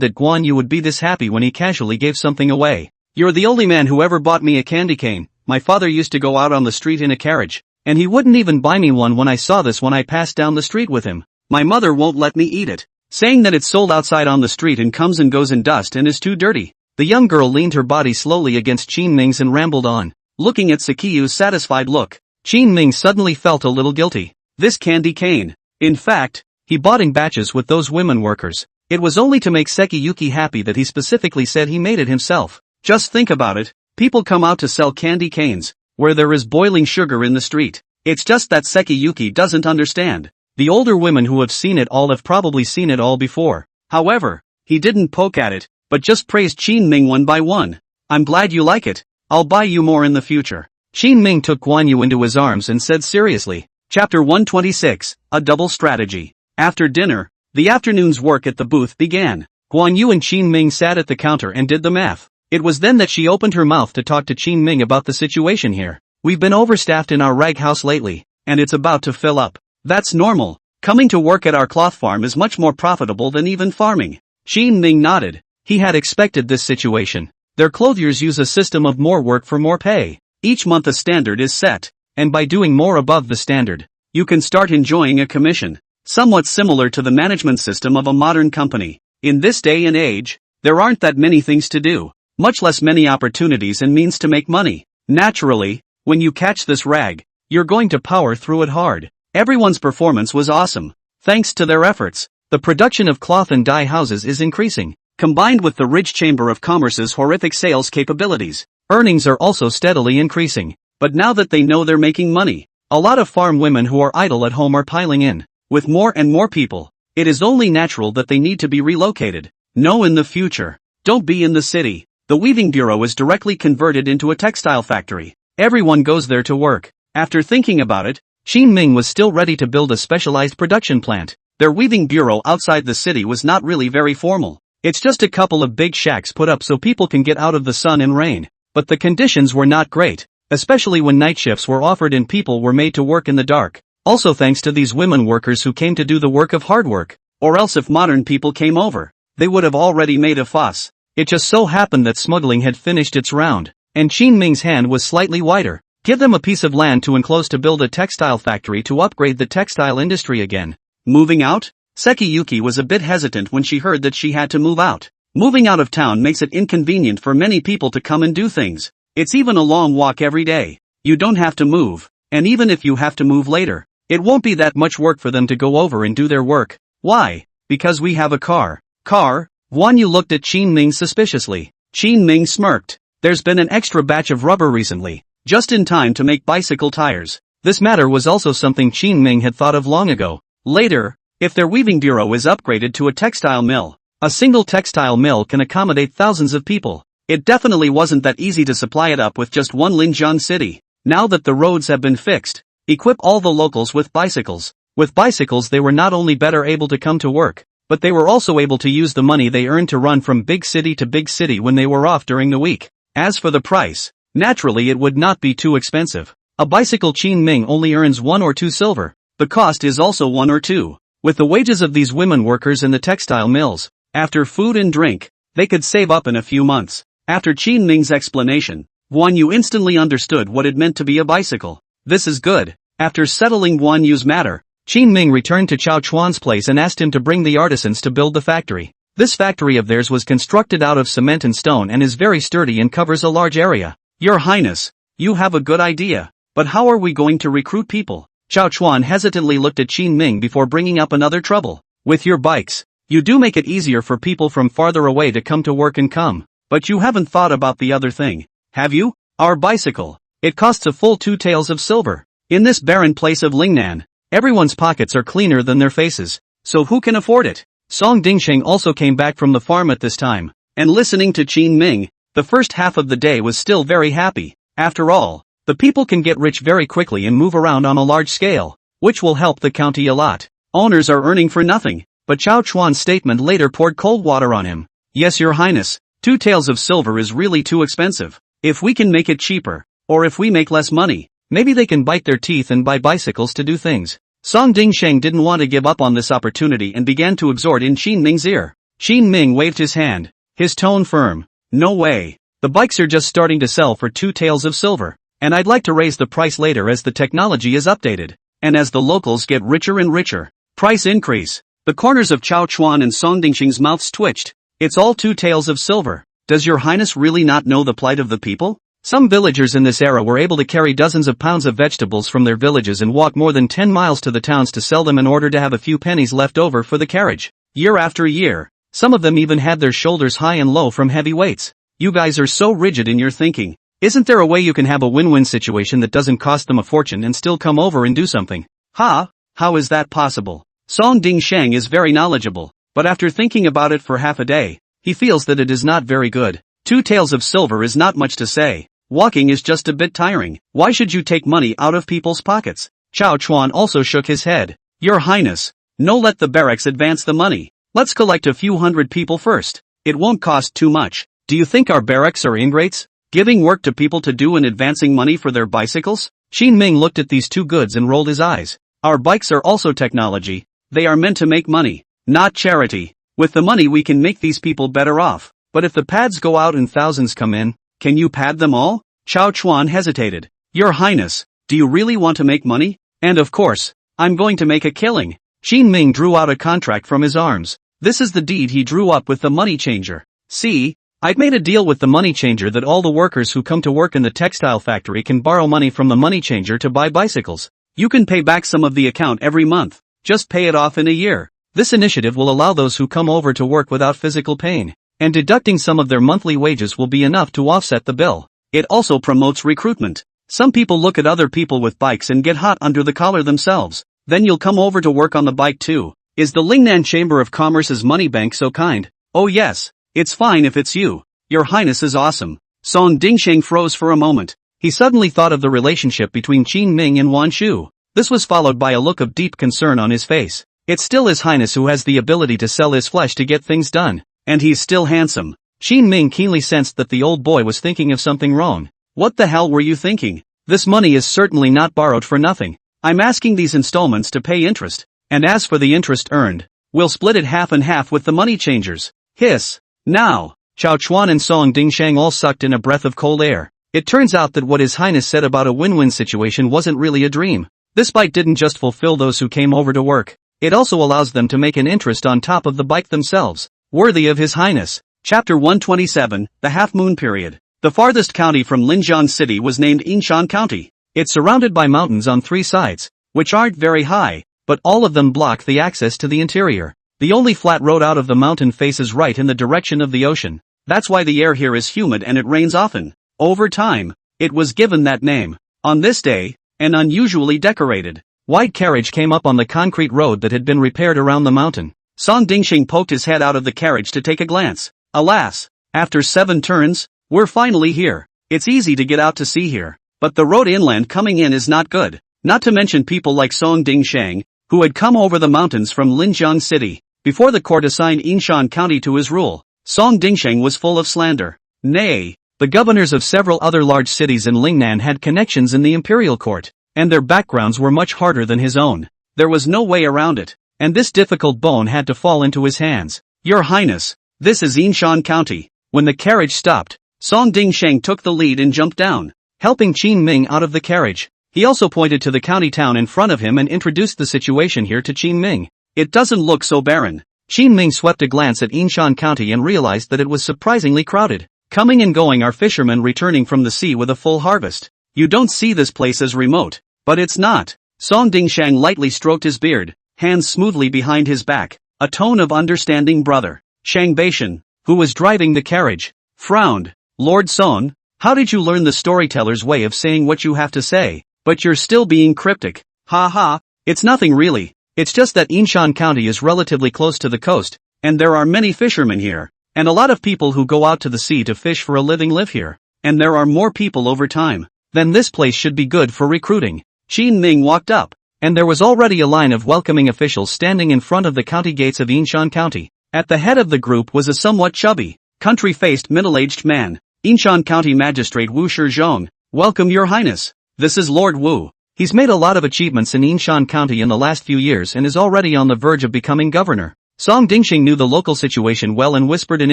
that Guan Yu would be this happy when he casually gave something away. "You're the only man who ever bought me a candy cane. My father used to go out on the street in a carriage, and he wouldn't even buy me one when I saw this when I passed down the street with him. My mother won't let me eat it, saying that it's sold outside on the street and comes and goes in dust and is too dirty." The young girl leaned her body slowly against Qin Ming's and rambled on, looking at Sakiyu's satisfied look. Qin Ming suddenly felt a little guilty. This candy cane. In fact, he bought in batches with those women workers. It was only to make Sekiyuki happy that he specifically said he made it himself. Just think about it. People come out to sell candy canes, where there is boiling sugar in the street. It's just that Sekiyuki doesn't understand. The older women who have seen it all have probably seen it all before. However, he didn't poke at it, but just praised Qin Ming one by one. "I'm glad you like it. I'll buy you more in the future." Qin Ming took Guan Yu into his arms and said seriously. Chapter 126, A Double Strategy. After dinner, the afternoon's work at the booth began. Guan Yu and Qin Ming sat at the counter and did the math. It was then that she opened her mouth to talk to Qin Ming about the situation here. "We've been overstaffed in our rag house lately, and it's about to fill up. That's normal. Coming to work at our cloth farm is much more profitable than even farming." Qin Ming nodded. He had expected this situation. Their clothiers use a system of more work for more pay. Each month a standard is set, and by doing more above the standard, you can start enjoying a commission, somewhat similar to the management system of a modern company. In this day and age, there aren't that many things to do, much less many opportunities and means to make money. Naturally, when you catch this rag, you're going to power through it hard. Everyone's performance was awesome. Thanks to their efforts, the production of cloth and dye houses is increasing. Combined with the rich Chamber of Commerce's horrific sales capabilities, earnings are also steadily increasing. But now that they know they're making money, a lot of farm women who are idle at home are piling in. With more and more people, it is only natural that they need to be relocated. No, in the future, don't be in the city. The weaving bureau is directly converted into a textile factory. Everyone goes there to work. After thinking about it, Qin Ming was still ready to build a specialized production plant. Their weaving bureau outside the city was not really very formal. It's just a couple of big shacks put up so people can get out of the sun and rain. But the conditions were not great, especially when night shifts were offered and people were made to work in the dark. Also thanks to these women workers who came to do the work of hard work. Or else if modern people came over, they would have already made a fuss. It just so happened that smuggling had finished its round, and Qin Ming's hand was slightly wider. Give them a piece of land to enclose to build a textile factory to upgrade the textile industry again. Moving out? Sekiyuki was a bit hesitant when she heard that she had to move out. Moving out of town makes it inconvenient for many people to come and do things. It's even a long walk every day. You don't have to move, and even if you have to move later, it won't be that much work for them to go over and do their work. Why? Because we have a car. Car? Guan Yu looked at Qin Ming suspiciously. Qin Ming smirked. There's been an extra batch of rubber recently, just in time to make bicycle tires. This matter was also something Qin Ming had thought of long ago. Later, if their weaving bureau is upgraded to a textile mill, a single textile mill can accommodate thousands of people. It definitely wasn't that easy to supply it up with just one Linjiang city. Now that the roads have been fixed, equip all the locals with bicycles. With bicycles they were not only better able to come to work, but they were also able to use the money they earned to run from big city to big city when they were off during the week. As for the price, naturally it would not be too expensive. A bicycle Qin Ming only earns 1 or 2 silver. The cost is also 1 or 2. With the wages of these women workers in the textile mills, after food and drink, they could save up in a few months. After Qin Ming's explanation, Guan Yu instantly understood what it meant to be a bicycle. This is good. After settling Guan Yu's matter, Qin Ming returned to Chao Chuan's place and asked him to bring the artisans to build the factory. This factory of theirs was constructed out of cement and stone and is very sturdy and covers a large area. Your Highness, you have a good idea, but how are we going to recruit people? Chao Chuan hesitantly looked at Qin Ming before bringing up another trouble. With your bikes, you do make it easier for people from farther away to come to work and come. But you haven't thought about the other thing, have you? Our bicycle. It costs a full 2 taels of silver. In this barren place of Lingnan, everyone's pockets are cleaner than their faces, so who can afford it? Song Dingsheng also came back from the farm at this time, and listening to Qin Ming, the first half of the day was still very happy. After all, the people can get rich very quickly and move around on a large scale, which will help the county a lot. Owners are earning for nothing, but Chao Chuan's statement later poured cold water on him. Yes, Your Highness, 2 taels of silver is really too expensive. If we can make it cheaper, or if we make less money, maybe they can bite their teeth and buy bicycles to do things. Song Dingsheng didn't want to give up on this opportunity and began to exhort in Qin Ming's ear. Qin Ming waved his hand, his tone firm. No way. The bikes are just starting to sell for 2 taels of silver, and I'd like to raise the price later as the technology is updated, and as the locals get richer and richer. Price increase. The corners of Chao Chuan and Song Dingsheng's mouths twitched. It's all 2 taels of silver. Does your highness really not know the plight of the people? Some villagers in this era were able to carry dozens of pounds of vegetables from their villages and walk more than 10 miles to the towns to sell them in order to have a few pennies left over for the carriage. Year after year, some of them even had their shoulders high and low from heavy weights. You guys are so rigid in your thinking. Isn't there a way you can have a win-win situation that doesn't cost them a fortune and still come over and do something? Ha! How is that possible? Song Dingsheng is very knowledgeable, but after thinking about it for half a day, he feels that it is not very good. 2 taels of silver is not much to say. Walking is just a bit tiring. Why should you take money out of people's pockets? Chao Chuan also shook his head. Your highness, no, let the barracks advance the money. Let's collect a few hundred people first. It won't cost too much. Do you think our barracks are ingrates? Giving work to people to do and advancing money for their bicycles? Qin Ming looked at these 2 goods and rolled his eyes. Our bikes are also technology. They are meant to make money, not charity. With the money we can make these people better off. But if the pads go out and thousands come in, can you pad them all? Chao Chuan hesitated. Your highness, do you really want to make money? And of course, I'm going to make a killing. Qin Ming drew out a contract from his arms. This is the deed he drew up with the money changer. See, I've made a deal with the money changer that all the workers who come to work in the textile factory can borrow money from the money changer to buy bicycles. You can pay back some of the account every month. Just pay it off in a year. This initiative will allow those who come over to work without physical pain, and deducting some of their monthly wages will be enough to offset the bill. It also promotes recruitment. Some people look at other people with bikes and get hot under the collar themselves. Then you'll come over to work on the bike too. Is the Lingnan Chamber of Commerce's money bank so kind? Oh yes, it's fine if it's you. Your highness is awesome. Song Dingsheng froze for a moment. He suddenly thought of the relationship between Qin Ming and Wan Shu. This was followed by a look of deep concern on his face. It's still his highness who has the ability to sell his flesh to get things done. And he's still handsome. Qin Ming keenly sensed that the old boy was thinking of something wrong. What the hell were you thinking? This money is certainly not borrowed for nothing. I'm asking these installments to pay interest. And as for the interest earned, we'll split it half and half with the money changers. Hiss. Now. Chao Chuan and Song Dingsheng all sucked in a breath of cold air. It turns out that what his highness said about a win-win situation wasn't really a dream. This bike didn't just fulfill those who came over to work. It also allows them to make an interest on top of the bike themselves. Worthy of his highness. Chapter 127, The Half-Moon Period. The farthest county from Linjiang City was named Yinshan County. It's surrounded by mountains on 3 sides, which aren't very high, but all of them block the access to the interior. The only flat road out of the mountain faces right in the direction of the ocean. That's why the air here is humid and it rains often. Over time, it was given that name. On this day, an unusually decorated white carriage came up on the concrete road that had been repaired around the mountain. Song Dingsheng poked his head out of the carriage to take a glance. Alas, after 7 turns, we're finally here. It's easy to get out to sea here, but the road inland coming in is not good. Not to mention people like Song Dingsheng, who had come over the mountains from Linjiang City, before the court assigned Yinshan County to his rule. Song Dingsheng was full of slander. Nay, the governors of several other large cities in Lingnan had connections in the imperial court, and their backgrounds were much harder than his own. There was no way around it, and this difficult bone had to fall into his hands. Your highness, this is Yinshan County. When the carriage stopped, Song Dingsheng took the lead and jumped down, helping Qin Ming out of the carriage. He also pointed to the county town in front of him and introduced the situation here to Qin Ming. It doesn't look so barren. Qin Ming swept a glance at Yinshan County and realized that it was surprisingly crowded. Coming and going are fishermen returning from the sea with a full harvest. You don't see this place as remote, but it's not. Song Dingsheng lightly stroked his beard, hands smoothly behind his back, a tone of understanding brother. Shang Beishan, who was driving the carriage, frowned. Lord Song, how did you learn the storyteller's way of saying what you have to say? But you're still being cryptic. Ha ha, it's nothing really. It's just that Yinshan County is relatively close to the coast, and there are many fishermen here, and a lot of people who go out to the sea to fish for a living live here, and there are more people over time. Then this place should be good for recruiting. Qin Ming walked up, and there was already a line of welcoming officials standing in front of the county gates of Yinshan County. At the head of the group was a somewhat chubby, country-faced middle-aged man. Yinshan County Magistrate Wu Shizhong. Welcome your highness. This is Lord Wu. He's made a lot of achievements in Yinshan County in the last few years and is already on the verge of becoming governor. Song Dingxing knew the local situation well and whispered an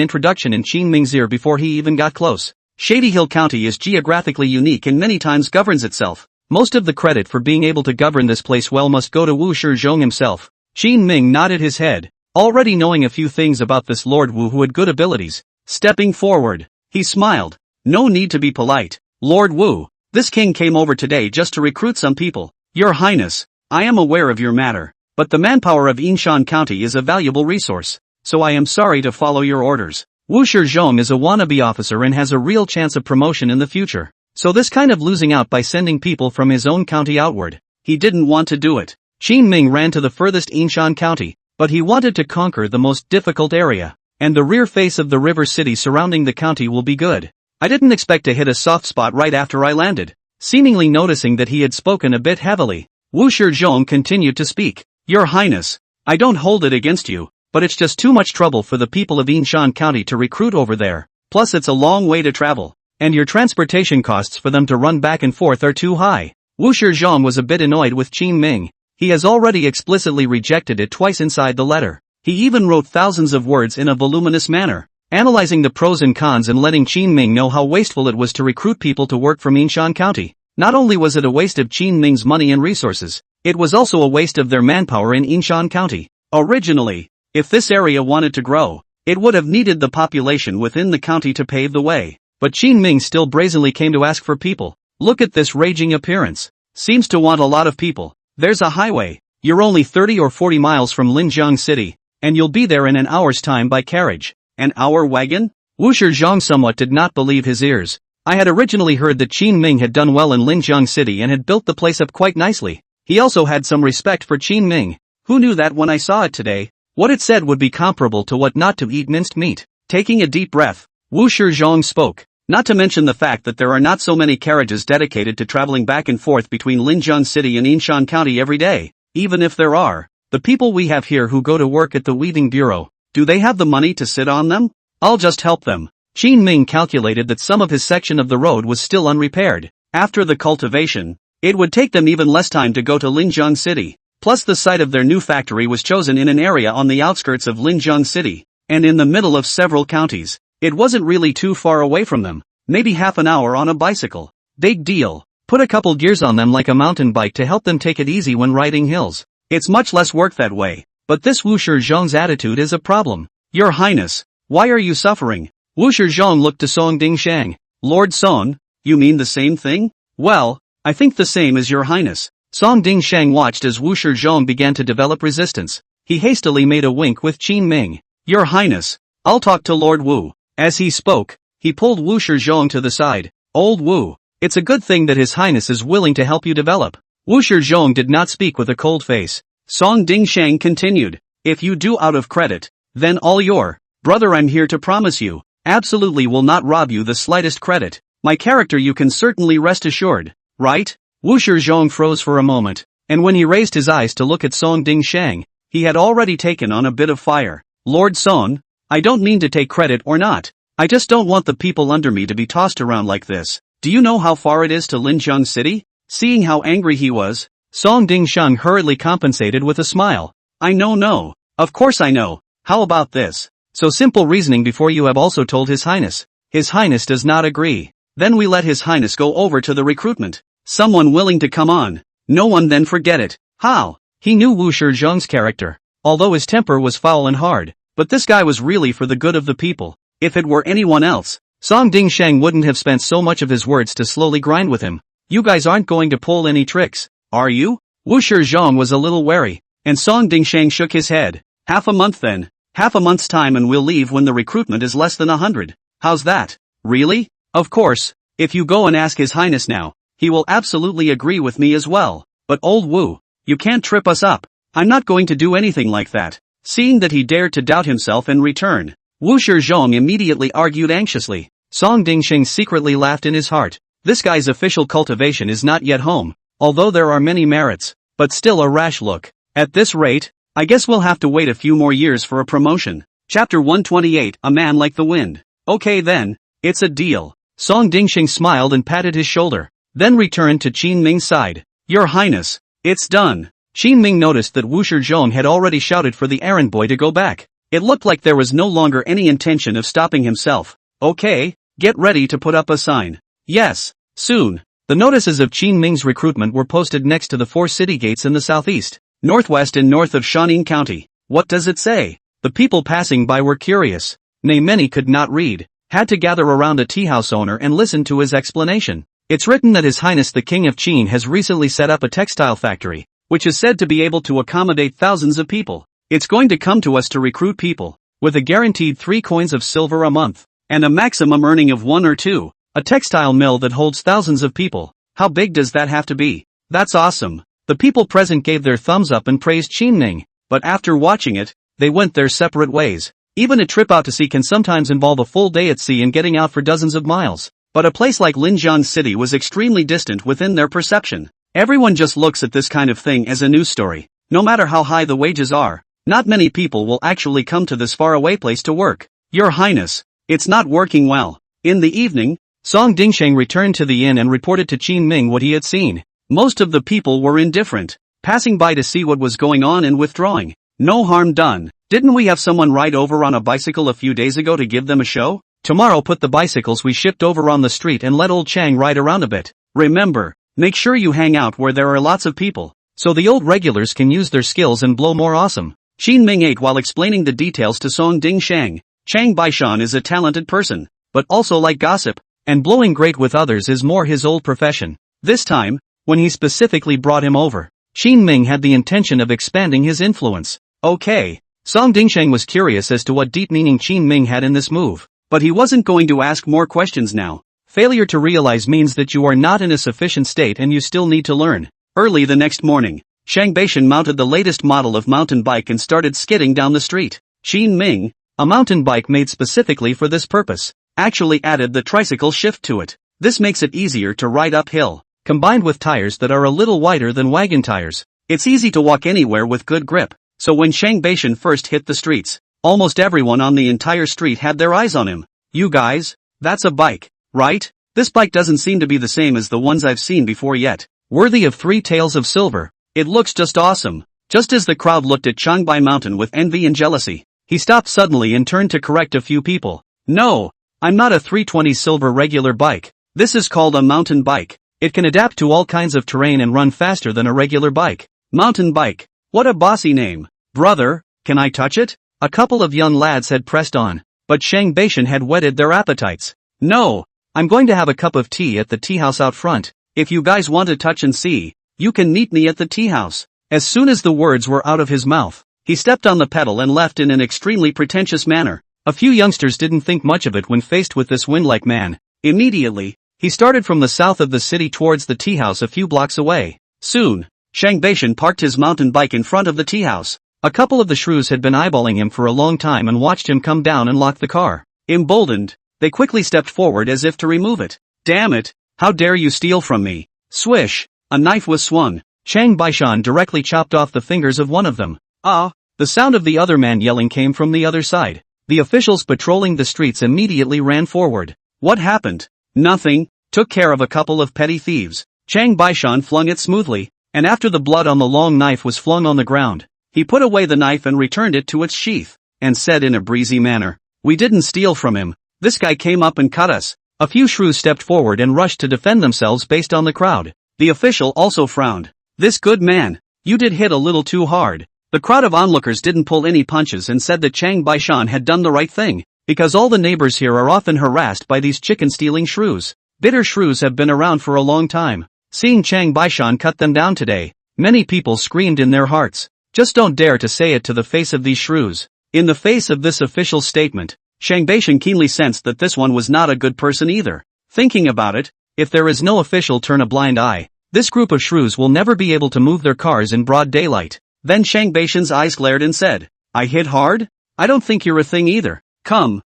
introduction in Qin Ming's ear before he even got close. Shady Hill County is geographically unique and many times governs itself. Most of the credit for being able to govern this place well must go to Wu Shizhong himself. Qin Ming nodded his head, already knowing a few things about this Lord Wu who had good abilities. Stepping forward, he smiled. No need to be polite, Lord Wu. This king came over today just to recruit some people. Your Highness, I am aware of your matter, but the manpower of Yinshan County is a valuable resource, so I am sorry to follow your orders. Wu Shizhong is a wannabe officer and has a real chance of promotion in the future, so this kind of losing out by sending people from his own county outward, he didn't want to do it. Qin Ming ran to the furthest Yinshan County, but he wanted to conquer the most difficult area, and the rear face of the river city surrounding the county will be good. I didn't expect to hit a soft spot right after I landed. Seemingly noticing that he had spoken a bit heavily, Wu Shizhong continued to speak. Your Highness, I don't hold it against you, but it's just too much trouble for the people of Yinshan County to recruit over there, plus it's a long way to travel, and your transportation costs for them to run back and forth are too high. Wu Shizhong was a bit annoyed with Qin Ming. He has already explicitly rejected it twice inside the letter. He even wrote thousands of words in a voluminous manner, analyzing the pros and cons and letting Qin Ming know how wasteful it was to recruit people to work from Yinshan County. Not only was it a waste of Qin Ming's money and resources, it was also a waste of their manpower in Yinshan County. Originally, if this area wanted to grow, it would have needed the population within the county to pave the way. But Qin Ming still brazenly came to ask for people. Look at this raging appearance. Seems to want a lot of people. There's a highway. You're only 30 or 40 miles from Linjiang City, and you'll be there in an hour's time by carriage. An hour wagon? Wu Shizhong somewhat did not believe his ears. I had originally heard that Qin Ming had done well in Linjiang City and had built the place up quite nicely. He also had some respect for Qin Ming. Who knew that when I saw it today, what it said would be comparable to what not to eat minced meat. Taking a deep breath, Wu Shizhong spoke. Not to mention the fact that there are not so many carriages dedicated to traveling back and forth between Linjiang City and Yinshan County every day. Even if there are, the people we have here who go to work at the weaving bureau, do they have the money to sit on them? I'll just help them. Qin Ming calculated that some of his section of the road was still unrepaired. After the cultivation, it would take them even less time to go to Linjiang City. Plus the site of their new factory was chosen in an area on the outskirts of Linjiang City, and in the middle of several counties. It wasn't really too far away from them, maybe half an hour on a bicycle. Big deal. Put a couple gears on them like a mountain bike to help them take it easy when riding hills. It's much less work that way. But this Wu Shizhong's attitude is a problem. Your Highness, why are you suffering? Wu Shizhong looked to Song Dingshang. Lord Song, you mean the same thing? Well, I think the same as your Highness. Song Dingshang watched as Wu Shizhong began to develop resistance. He hastily made a wink with Qin Ming. Your Highness, I'll talk to Lord Wu. As he spoke, he pulled Wu Shizhong to the side. Old Wu, it's a good thing that His Highness is willing to help you develop. Wu Shizhong did not speak with a cold face. Song Dingshang continued. If you do out of credit, then all your brother I'm here to promise you, absolutely will not rob you the slightest credit. My character you can certainly rest assured, right? Wu Shizhong froze for a moment, and when he raised his eyes to look at Song Dingshang, he had already taken on a bit of fire. Lord Song, I don't mean to take credit or not. I just don't want the people under me to be tossed around like this. Do you know how far it is to Linjiang City? Seeing how angry he was, Song Dingshang hurriedly compensated with a smile. I know. Of course I know. How about this? So simple reasoning before you have also told His Highness. His Highness does not agree. Then we let His Highness go over to the recruitment. Someone willing to come on. No one then forget it. How? He knew Wu Shizhong's character. Although his temper was foul and hard, but this guy was really for the good of the people. If it were anyone else, Song Dingshang wouldn't have spent so much of his words to slowly grind with him. You guys aren't going to pull any tricks, are you? Wu Shizhong was a little wary, and Song Dingshang shook his head. Half a month then. Half a month's time and we'll leave when the recruitment is less than 100. How's that? Really? Of course, if you go and ask His Highness now, he will absolutely agree with me as well. But old Wu, you can't trip us up. I'm not going to do anything like that. Seeing that he dared to doubt himself and return, Wu Shizhong immediately argued anxiously. Song Dingsheng secretly laughed in his heart. This guy's official cultivation is not yet home, although there are many merits, but still a rash look. At this rate, I guess we'll have to wait a few more years for a promotion. Chapter 128, A Man Like the Wind. Okay then, it's a deal. Song Dingsheng smiled and patted his shoulder, then returned to Qin Ming's side. Your Highness, it's done. Qin Ming noticed that Wu Shizhong had already shouted for the errand boy to go back. It looked like there was no longer any intention of stopping himself. Okay, get ready to put up a sign. Yes, soon. The notices of Qin Ming's recruitment were posted next to the 4 city gates in the southeast, northwest and north of Shaning County. What does it say? The people passing by were curious. Nay, many could not read, had to gather around a tea-house owner and listen to his explanation. It's written that His Highness the King of Qin has recently set up a textile factory, which is said to be able to accommodate thousands of people. It's going to come to us to recruit people, with a guaranteed 3 coins of silver a month, and a maximum earning of 1 or 2. A textile mill that holds thousands of people. How big does that have to be? That's awesome. The people present gave their thumbs up and praised Qin Ming, but after watching it, they went their separate ways. Even a trip out to sea can sometimes involve a full day at sea and getting out for dozens of miles. But a place like Linjiang City was extremely distant within their perception. Everyone just looks at this kind of thing as a news story. No matter how high the wages are, not many people will actually come to this faraway place to work. Your Highness, it's not working well. In the evening, Song Dingsheng returned to the inn and reported to Qin Ming what he had seen. Most of the people were indifferent, passing by to see what was going on and withdrawing. No harm done. Didn't we have someone ride over on a bicycle a few days ago to give them a show? Tomorrow put the bicycles we shipped over on the street and let old Chang ride around a bit. Remember, make sure you hang out where there are lots of people, so the old regulars can use their skills and blow more awesome. Qin Ming ate while explaining the details to Song Dingsheng. Chang Baishan is a talented person, but also like gossip. And blowing great with others is more his old profession. This time, when he specifically brought him over, Qin Ming had the intention of expanding his influence. Okay. Song Dingsheng was curious as to what deep meaning Qin Ming had in this move, but he wasn't going to ask more questions now. Failure to realize means that you are not in a sufficient state and you still need to learn. Early the next morning, Shang Baishan mounted the latest model of mountain bike and started skidding down the street. Qin Ming, a mountain bike made specifically for this purpose, actually added the tricycle shift to it. This makes it easier to ride uphill, combined with tires that are a little wider than wagon tires. It's easy to walk anywhere with good grip, so when Shang Baishan first hit the streets, almost everyone on the entire street had their eyes on him. You guys, that's a bike, right? This bike doesn't seem to be the same as the ones I've seen before yet. Worthy of 3 tails of silver. It looks just awesome. Just as the crowd looked at Changbai Mountain with envy and jealousy, he stopped suddenly and turned to correct a few people. No, I'm not a 320 silver regular bike. This is called a mountain bike. It can adapt to all kinds of terrain and run faster than a regular bike. Mountain bike. What a bossy name. Brother, can I touch it? A couple of young lads had pressed on, but Shang Baishan had whetted their appetites. No, I'm going to have a cup of tea at the tea house out front. If you guys want to touch and see, you can meet me at the tea house. As soon as the words were out of his mouth, he stepped on the pedal and left in an extremely pretentious manner. A few youngsters didn't think much of it when faced with this wind-like man. Immediately, he started from the south of the city towards the tea house a few blocks away. Soon, Shang Baishan parked his mountain bike in front of the tea house. A couple of the shrews had been eyeballing him for a long time and watched him come down and lock the car. Emboldened, they quickly stepped forward as if to remove it. Damn it, how dare you steal from me? Swish, a knife was swung. Shang Baishan directly chopped off the fingers of one of them. Ah, the sound of the other man yelling came from the other side. The officials patrolling the streets immediately ran forward. What happened? Nothing, took care of a couple of petty thieves. Chang Baishan flung it smoothly, and after the blood on the long knife was flung on the ground, he put away the knife and returned it to its sheath, and said in a breezy manner, "We didn't steal from him. This guy came up and cut us." A few shrews stepped forward and rushed to defend themselves based on the crowd. The official also frowned. "This good man, you did hit a little too hard." The crowd of onlookers didn't pull any punches and said that Chang Baishan had done the right thing, because all the neighbors here are often harassed by these chicken-stealing shrews. Bitter shrews have been around for a long time. Seeing Chang Baishan cut them down today, many people screamed in their hearts. Just don't dare to say it to the face of these shrews. In the face of this official statement, Shang Baishan keenly sensed that this one was not a good person either. Thinking about it, if there is no official turn a blind eye, this group of shrews will never be able to move their cars in broad daylight. Then Shang Baishan's eyes glared and said, "I hit hard? I don't think you're a thing either. Come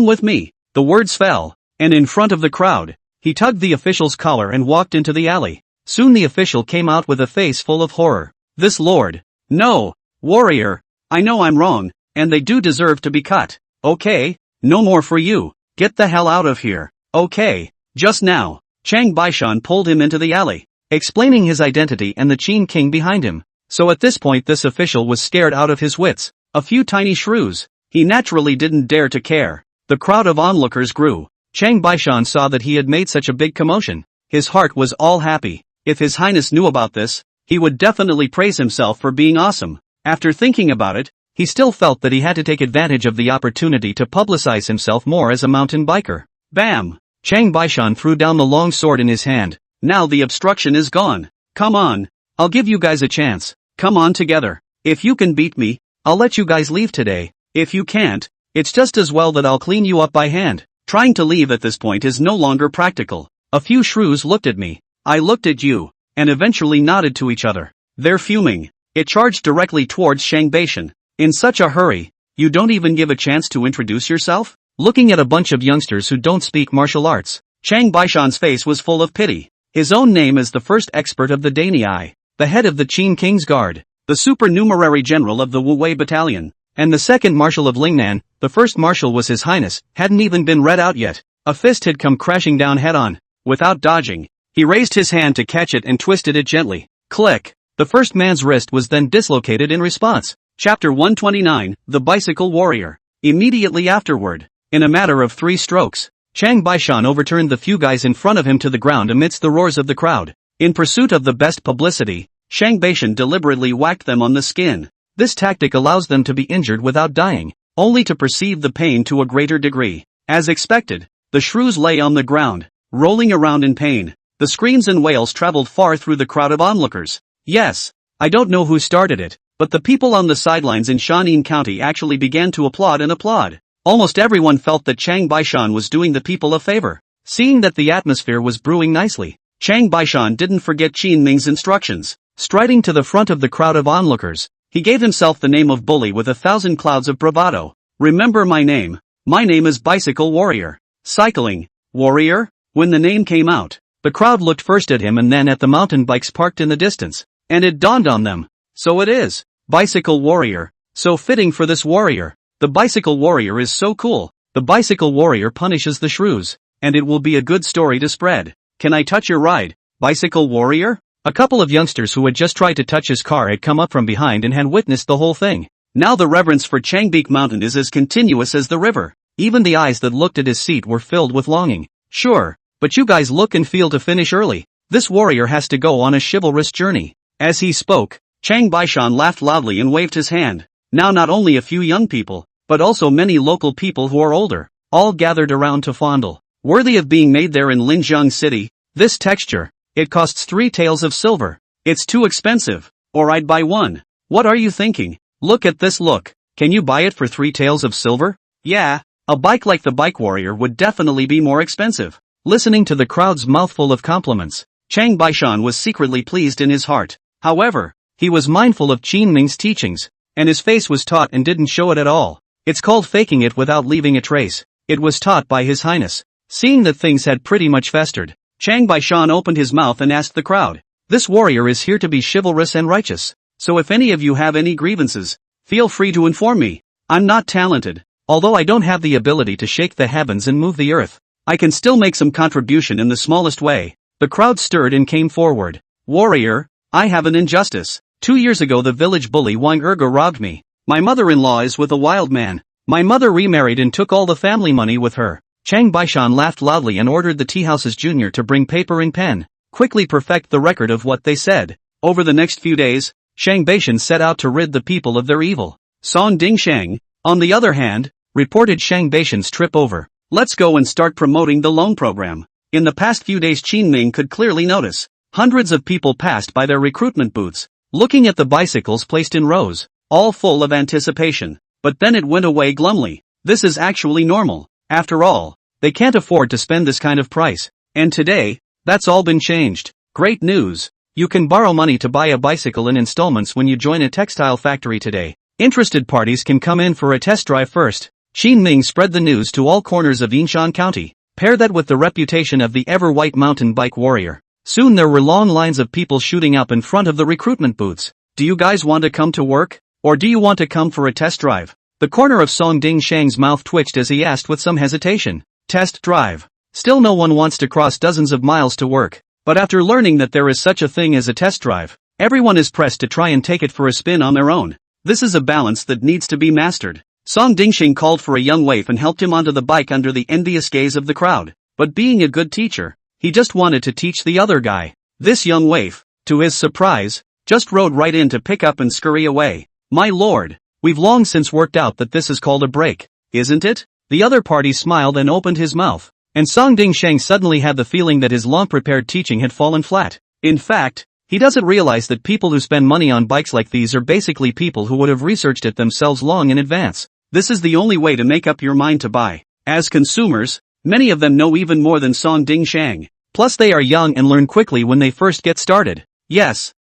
with me." The words fell, and in front of the crowd, he tugged the official's collar and walked into the alley. Soon the official came out with a face full of horror. "This lord. No, warrior. I know I'm wrong, and they do deserve to be cut. Okay, no more for you. Get the hell out of here. Okay." Just now, Chang Baishan pulled him into the alley. explaining his identity and the Qin King behind him. So at this point this official was scared out of his wits. A few tiny shrews. He naturally didn't dare to care. The crowd of onlookers grew. Chang Baishan saw that he had made such a big commotion. His heart was all happy. If His Highness knew about this, he would definitely praise himself for being awesome. After thinking about it, he still felt that he had to take advantage of the opportunity to publicize himself more as a mountain biker. Bam! Chang Baishan threw down the long sword in his hand. Now the obstruction is gone. Come on. I'll give you guys a chance. Come on together. If you can beat me, I'll let you guys leave today. If you can't, it's just as well that I'll clean you up by hand. Trying to leave at this point is no longer practical. A few shrews looked at me. I looked at you, and eventually nodded to each other. They're fuming. It charged directly towards Chang Baishan. In such a hurry, you don't even give a chance to introduce yourself? Looking at a bunch of youngsters who don't speak martial arts, Chang Baishan's face was full of pity. His own name is the first expert of the Danei, the head of the Qin King's Guard, the supernumerary general of the Wu Wei Battalion, and the second marshal of Lingnan. The first marshal was His Highness, hadn't even been read out yet. A fist had come crashing down head-on. Without dodging, he raised his hand to catch it and twisted it gently. Click! The first man's wrist was then dislocated in response. Chapter 129, The Bicycle Warrior. Immediately afterward, in a matter of 3 strokes, Chang Baishan overturned the few guys in front of him to the ground amidst the roars of the crowd. In pursuit of the best publicity, Chang Baishan deliberately whacked them on the skin. This tactic allows them to be injured without dying, only to perceive the pain to a greater degree. As expected, the shrews lay on the ground, rolling around in pain. The screams and wails traveled far through the crowd of onlookers. Yes, I don't know who started it, but the people on the sidelines in Shaanxi County actually began to applaud and applaud. Almost everyone felt that Chang Baishan was doing the people a favor. Seeing that the atmosphere was brewing nicely, Chang Baishan didn't forget Qin Ming's instructions. Striding to the front of the crowd of onlookers, he gave himself the name of Bully with 1,000 clouds of bravado. Remember my name. My name is Bicycle Warrior. Cycling. Warrior? When the name came out, the crowd looked first at him and then at the mountain bikes parked in the distance. And it dawned on them. So it is. Bicycle Warrior. So fitting for this warrior. The Bicycle Warrior is so cool. The Bicycle Warrior punishes the shrews. And it will be a good story to spread. Can I touch your ride, Bicycle Warrior? A couple of youngsters who had just tried to touch his car had come up from behind and had witnessed the whole thing. Now the reverence for Changbeek Mountain is as continuous as the river. Even the eyes that looked at his seat were filled with longing. Sure, but you guys look and feel to finish early. This warrior has to go on a chivalrous journey. As he spoke, Chang Baishan laughed loudly and waved his hand. Now not only a few young people, but also many local people who are older, all gathered around to fondle. Worthy of being made there in Linjiang City, this texture, it costs 3 taels of silver. It's too expensive, or I'd buy one. What are you thinking? Look at this look. Can you buy it for 3 taels of silver? Yeah, a bike like the Bike Warrior would definitely be more expensive. Listening to the crowd's mouthful of compliments, Chang Baishan was secretly pleased in his heart. However, he was mindful of Qin Ming's teachings, and his face was taut and didn't show it at all. It's called faking it without leaving a trace. It was taught by His Highness. Seeing that things had pretty much festered, Chang Baishan opened his mouth and asked the crowd, "This warrior is here to be chivalrous and righteous. So if any of you have any grievances, feel free to inform me. I'm not talented. Although I don't have the ability to shake the heavens and move the earth, I can still make some contribution in the smallest way." The crowd stirred and came forward. "Warrior, I have an injustice. 2 years ago the village bully Wang Erga robbed me. My mother-in-law is with a wild man. My mother remarried and took all the family money with her." Chang Baishan laughed loudly and ordered the teahouse's junior to bring paper and pen. Quickly perfect the record of what they said. Over the next few days, Chang Baishan set out to rid the people of their evil. Song Dingshang, on the other hand, reported Chang Baishan's trip over. "Let's go and start promoting the loan program." In the past few days Qin Ming could clearly notice. Hundreds of people passed by their recruitment booths, looking at the bicycles placed in rows, all full of anticipation. But then it went away glumly. This is actually normal. After all, they can't afford to spend this kind of price. And today, that's all been changed. Great news! You can borrow money to buy a bicycle in installments when you join a textile factory today. Interested parties can come in for a test drive first. Qin Ming spread the news to all corners of Yinshan County. Pair that with the reputation of the ever-white mountain bike warrior. Soon there were long lines of people shooting up in front of the recruitment booths. "Do you guys want to come to work? Or do you want to come for a test drive?" The corner of Song Dingshang's mouth twitched as he asked with some hesitation. "Test drive. Still no one wants to cross dozens of miles to work. But after learning that there is such a thing as a test drive, everyone is pressed to try and take it for a spin on their own. This is a balance that needs to be mastered. Song Dingxing called for a young waif and helped him onto the bike under the envious gaze of the crowd. But being a good teacher, he just wanted to teach the other guy. This young waif, to his surprise, just rode right in to pick up and scurry away. My lord, we've long since worked out that this is called a break, isn't it? The other party smiled and opened his mouth. And Song Dingsheng suddenly had the feeling that his long-prepared teaching had fallen flat. In fact, he doesn't realize that people who spend money on bikes like these are basically people who would have researched it themselves long in advance. This is the only way to make up your mind to buy. As consumers, many of them know even more than Song Dingsheng. Plus they are young and learn quickly when they first get started. Yes.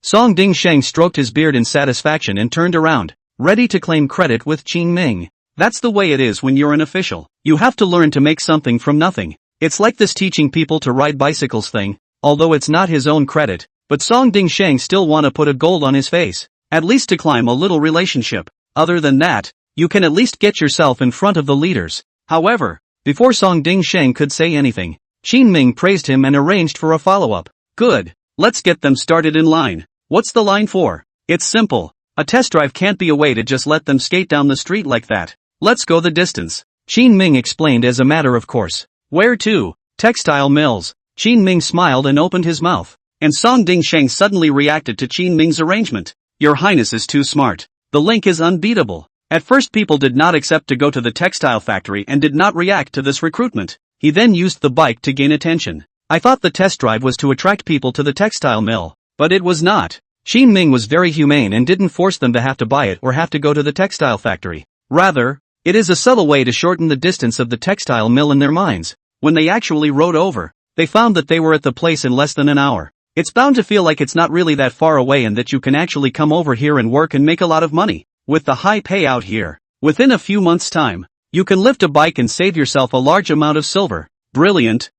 Song Dingsheng stroked his beard in satisfaction and turned around, ready to claim credit with Qin Ming. That's the way it is when you're an official. You have to learn to make something from nothing. It's like this teaching people to ride bicycles thing, although it's not his own credit, but Song Dingsheng still wanna put a gold on his face, at least to climb a little relationship. Other than that, you can at least get yourself in front of the leaders. However, before Song Dingsheng could say anything, Qin Ming praised him and arranged for a follow-up. Good, let's get them started in line. What's the line for? It's simple. A test drive can't be a way to just let them skate down the street like that. Let's go the distance. Qin Ming explained as a matter of course. Where to? Textile mills. Qin Ming smiled and opened his mouth. And Song Dingsheng suddenly reacted to Qin Ming's arrangement. Your Highness is too smart. The link is unbeatable. At first people did not accept to go to the textile factory and did not react to this recruitment. He then used the bike to gain attention. I thought the test drive was to attract people to the textile mill, but it was not. Qin Ming was very humane and didn't force them to have to buy it or have to go to the textile factory. Rather, it is a subtle way to shorten the distance of the textile mill in their minds. When they actually rode over, they found that they were at the place in less than an hour. It's bound to feel like it's not really that far away and that you can actually come over here and work and make a lot of money. With the high payout here, within a few months' time, you can lift a bike and save yourself a large amount of silver. Brilliant.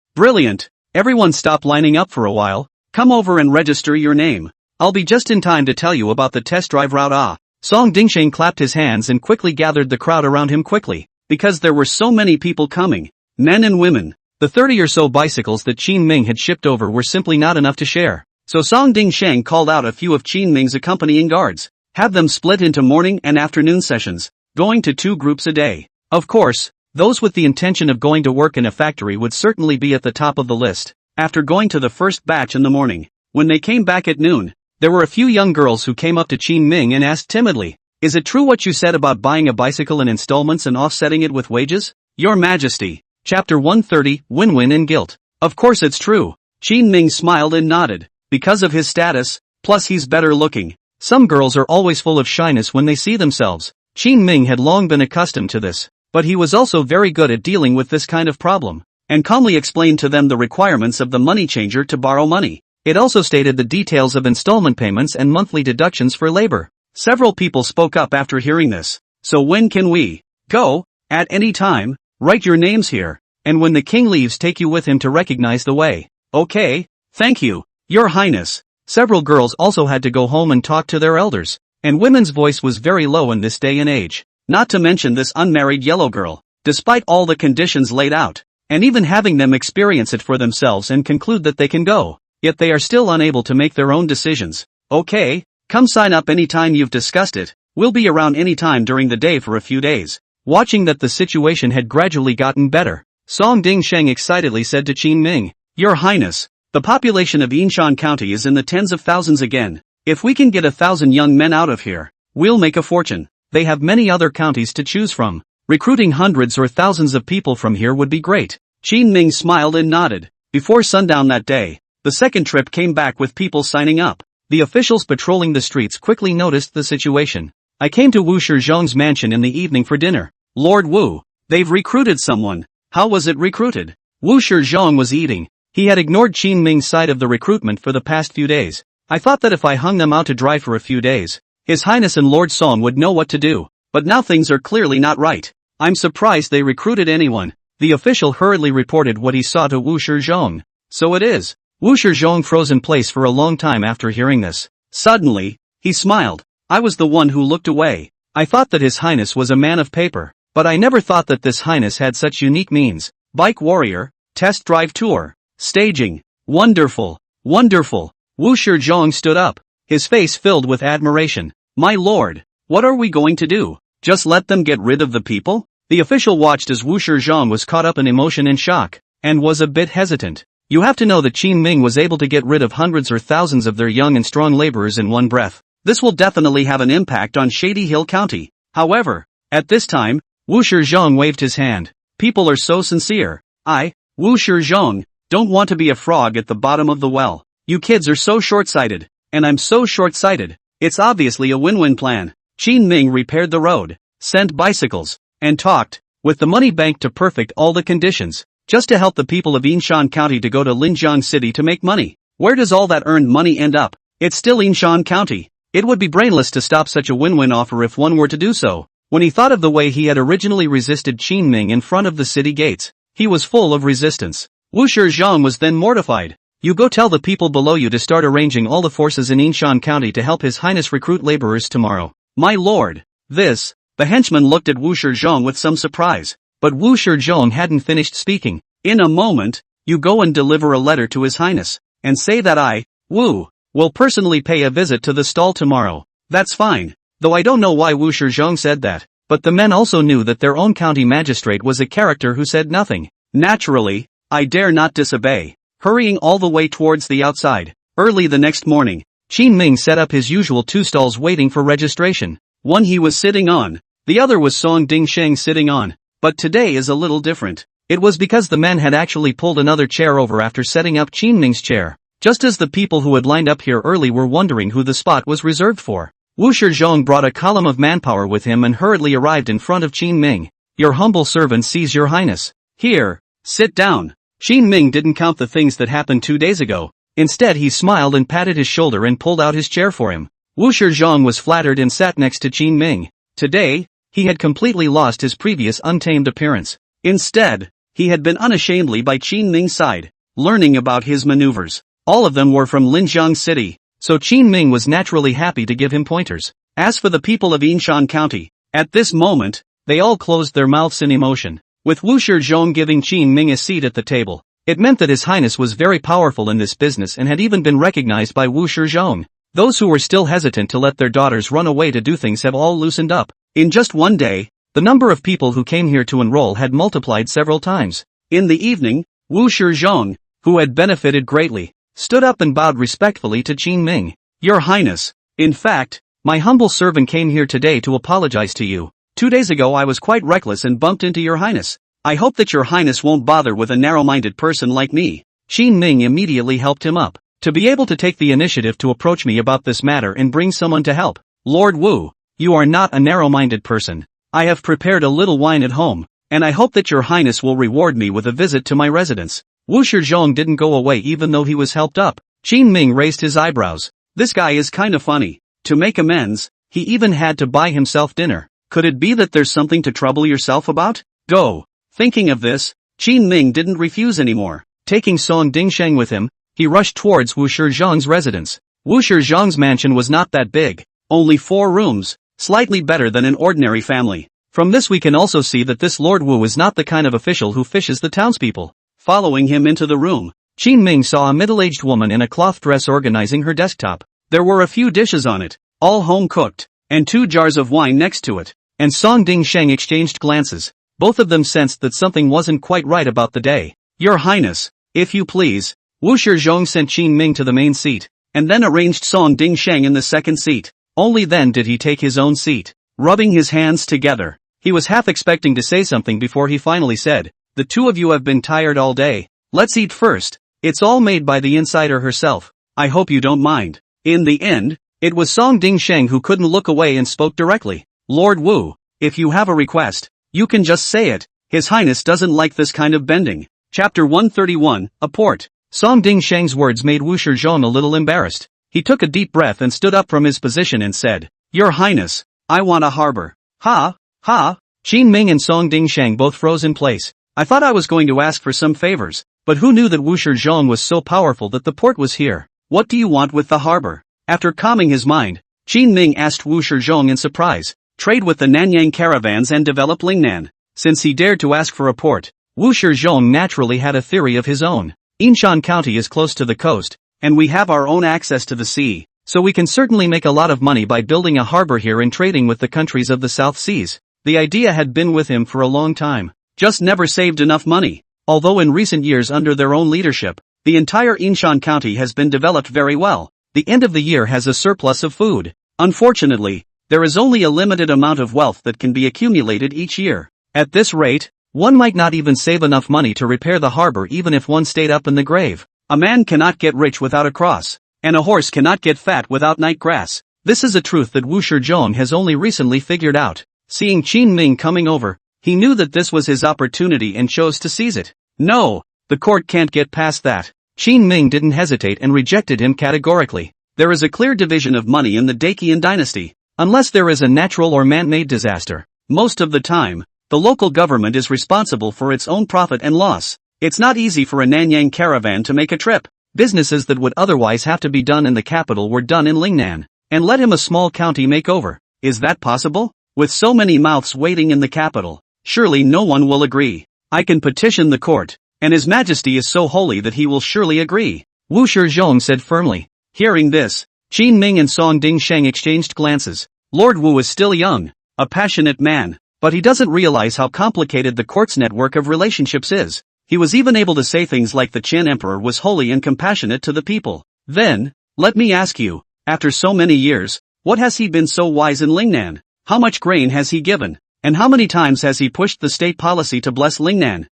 Everyone stop lining up for a while. Come over and register your name. I'll be just in time to tell you about the test drive route. Song Dingsheng clapped his hands and quickly gathered the crowd around him quickly, because there were so many people coming, men and women. The 30 or so bicycles that Qin Ming had shipped over were simply not enough to share. So Song Dingsheng called out a few of Qin Ming's accompanying guards, have them split into morning and afternoon sessions, going to 2 groups a day. Of course, those with the intention of going to work in a factory would certainly be at the top of the list. After going to the first batch in the morning, when they came back at noon, there were a few young girls who came up to Qin Ming and asked timidly, is it true what you said about buying a bicycle in installments and offsetting it with wages? Your Majesty. Chapter 130, Win-Win and Guilt. Of course it's true. Qin Ming smiled and nodded. Because of his status, plus he's better looking. Some girls are always full of shyness when they see themselves. Qin Ming had long been accustomed to this, but he was also very good at dealing with this kind of problem, and calmly explained to them the requirements of the money changer to borrow money. It also stated the details of installment payments and monthly deductions for labor. Several people spoke up after hearing this. So when can we go? At any time. Write your names here, and when the king leaves take you with him to recognize the way. Okay, thank you, Your Highness. Several girls also had to go home and talk to their elders, and women's voice was very low in this day and age. Not to mention this unmarried yellow girl, despite all the conditions laid out, and even having them experience it for themselves and conclude that they can go, yet they are still unable to make their own decisions. Okay, come sign up anytime you've discussed it. We'll be around anytime during the day for a few days. Watching that the situation had gradually gotten better, Song Dingsheng excitedly said to Qin Ming, Your Highness, the population of Yinshan County is in the tens of thousands again. If we can get 1,000 young men out of here, we'll make a fortune. They have many other counties to choose from. Recruiting hundreds or thousands of people from here would be great. Qin Ming smiled and nodded. Before sundown that day, the second trip came back with people signing up. The officials patrolling the streets quickly noticed the situation. I came to Wu Shizhong's mansion in the evening for dinner. Lord Wu, they've recruited someone. How was it recruited? Wu Shizhong was eating. He had ignored Qin Ming's side of the recruitment for the past few days. I thought that if I hung them out to dry for a few days, His Highness and Lord Song would know what to do. But now things are clearly not right. I'm surprised they recruited anyone. The official hurriedly reported what he saw to Wu Shizhong. So it is. Wu Shizhong froze in place for a long time after hearing this. Suddenly, he smiled. I was the one who looked away. I thought that His Highness was a man of paper, but I never thought that this Highness had such unique means. Bike warrior, test drive tour, staging, Wonderful, wonderful. Wu Shizhong stood up, his face filled with admiration. My lord, what are we going to do? Just let them get rid of the people? The official watched as Wu Shizhong was caught up in emotion and shock, and was a bit hesitant. You have to know that Qin Ming was able to get rid of hundreds or thousands of their young and strong laborers in one breath. This will definitely have an impact on Shady Hill County. However, at this time, Wu Shizhong waved his hand. People are so sincere. I, Wu Shizhong, don't want to be a frog at the bottom of the well. You kids are so short-sighted, and I'm so short-sighted. It's obviously a win-win plan. Qin Ming repaired the road, sent bicycles, and talked, with the money banked to perfect all the conditions, just to help the people of Yinshan County to go to Linjiang City to make money. Where does all that earned money end up? It's still Yinshan County. It would be brainless to stop such a win-win offer if one were to do so. When he thought of the way he had originally resisted Qin Ming in front of the city gates, he was full of resistance. Wu Shizhong was then mortified. You go tell the people below you to start arranging all the forces in Yinshan County to help His Highness recruit laborers tomorrow. My lord. The henchman looked at Wu Shizhong with some surprise, but Wu Shizhong hadn't finished speaking. In a moment, you go and deliver a letter to His Highness, and say that I, Wu, will personally pay a visit to the stall tomorrow. That's fine. Though I don't know why Wu Shizhong said that, but the men also knew that their own county magistrate was a character who said nothing. Naturally, I dare not disobey. Hurrying all the way towards the outside. Early the next morning, Qin Ming set up his usual two stalls waiting for registration. One he was sitting on, the other was Song Dingsheng sitting on. But today is a little different. It was because the men had actually pulled another chair over after setting up Qin Ming's chair, just as the people who had lined up here early were wondering who the spot was reserved for. Wu Shizhong brought a column of manpower with him and hurriedly arrived in front of Qin Ming. Your humble servant sees your highness. Here, sit down. Qin Ming didn't count the things that happened 2 days ago. Instead he smiled and patted his shoulder and pulled out his chair for him. Wu Shizhong was flattered and sat next to Qin Ming. Today, he had completely lost his previous untamed appearance. Instead, he had been unashamedly by Qin Ming's side, learning about his maneuvers. All of them were from Linjiang City, so Qin Ming was naturally happy to give him pointers. As for the people of Yinshan County, at this moment, they all closed their mouths in emotion. With Wu Shizhong giving Qin Ming a seat at the table, it meant that His Highness was very powerful in this business and had even been recognized by Wu Shizhong. Those who were still hesitant to let their daughters run away to do things have all loosened up. In just one day, the number of people who came here to enroll had multiplied several times. In the evening, Wu Shizhong, who had benefited greatly, stood up and bowed respectfully to Qin Ming. Your Highness, in fact, my humble servant came here today to apologize to you. 2 days ago I was quite reckless and bumped into your highness. I hope that your highness won't bother with a narrow-minded person like me. Qin Ming immediately helped him up. To be able to take the initiative to approach me about this matter and bring someone to help. Lord Wu, you are not a narrow-minded person. I have prepared a little wine at home, and I hope that your highness will reward me with a visit to my residence. Wu Shizhong didn't go away even though he was helped up. Qin Ming raised his eyebrows. This guy is kinda funny. To make amends, he even had to buy himself dinner. Could it be that there's something to trouble yourself about? Go. Thinking of this, Qin Ming didn't refuse anymore. Taking Song Dingsheng with him, he rushed towards Wu Shizhong's residence. Wu Shizhong's mansion was not that big, only 4 rooms, slightly better than an ordinary family. From this we can also see that this Lord Wu is not the kind of official who fishes the townspeople. Following him into the room, Qin Ming saw a middle-aged woman in a cloth dress organizing her desktop. There were a few dishes on it, all home-cooked, and 2 jars of wine next to it, and Song Dingsheng exchanged glances. Both of them sensed that something wasn't quite right about the day. Your Highness, if you please. Wu Shizhong sent Qin Ming to the main seat, and then arranged Song Dingsheng in the second seat. Only then did he take his own seat. Rubbing his hands together, he was half expecting to say something before he finally said, the 2 of you have been tired all day. Let's eat first. It's all made by the insider herself. I hope you don't mind. In the end, it was Song Dingsheng who couldn't look away and spoke directly. Lord Wu, if you have a request, you can just say it. His Highness doesn't like this kind of bending. Chapter 131, A Port. Song Dingsheng's words made Wu Shizhong a little embarrassed. He took a deep breath and stood up from his position and said, Your Highness, I want a harbor. Ha, ha. Qin Ming and Song Dingsheng both froze in place. I thought I was going to ask for some favors, but who knew that Wu Shizhong was so powerful that the port was here? What do you want with the harbor? After calming his mind, Qin Ming asked Wu Shizhong in surprise. Trade with the Nanyang caravans and develop Lingnan. Since he dared to ask for a port, Wu Shizhong naturally had a theory of his own. Yinshan County is close to the coast, and we have our own access to the sea, so we can certainly make a lot of money by building a harbor here and trading with the countries of the South Seas. The idea had been with him for a long time, just never saved enough money. Although in recent years under their own leadership, the entire Yinshan County has been developed very well, the end of the year has a surplus of food. Unfortunately, there is only a limited amount of wealth that can be accumulated each year. At this rate, one might not even save enough money to repair the harbor even if one stayed up in the grave. A man cannot get rich without a cross, and a horse cannot get fat without night grass. This is a truth that Wu Shizhong has only recently figured out. Seeing Qin Ming coming over, he knew that this was his opportunity and chose to seize it. No, the court can't get past that. Qin Ming didn't hesitate and rejected him categorically. There is a clear division of money in the Daqian dynasty, unless there is a natural or man-made disaster. Most of the time, the local government is responsible for its own profit and loss. It's not easy for a Nanyang caravan to make a trip. Businesses that would otherwise have to be done in the capital were done in Lingnan, and let him a small county make over. Is that possible? With so many mouths waiting in the capital, surely no one will agree. I can petition the court, and His Majesty is so holy that he will surely agree, Wu Shizhong said firmly. Hearing this, Qin Ming and Song Dingsheng exchanged glances. Lord Wu is still young, a passionate man, but he doesn't realize how complicated the court's network of relationships is. He was even able to say things like the Qin Emperor was holy and compassionate to the people. Then, let me ask you, after so many years, what has he been so wise in Lingnan? How much grain has he given? And how many times has he pushed the state policy to bless Lingnan?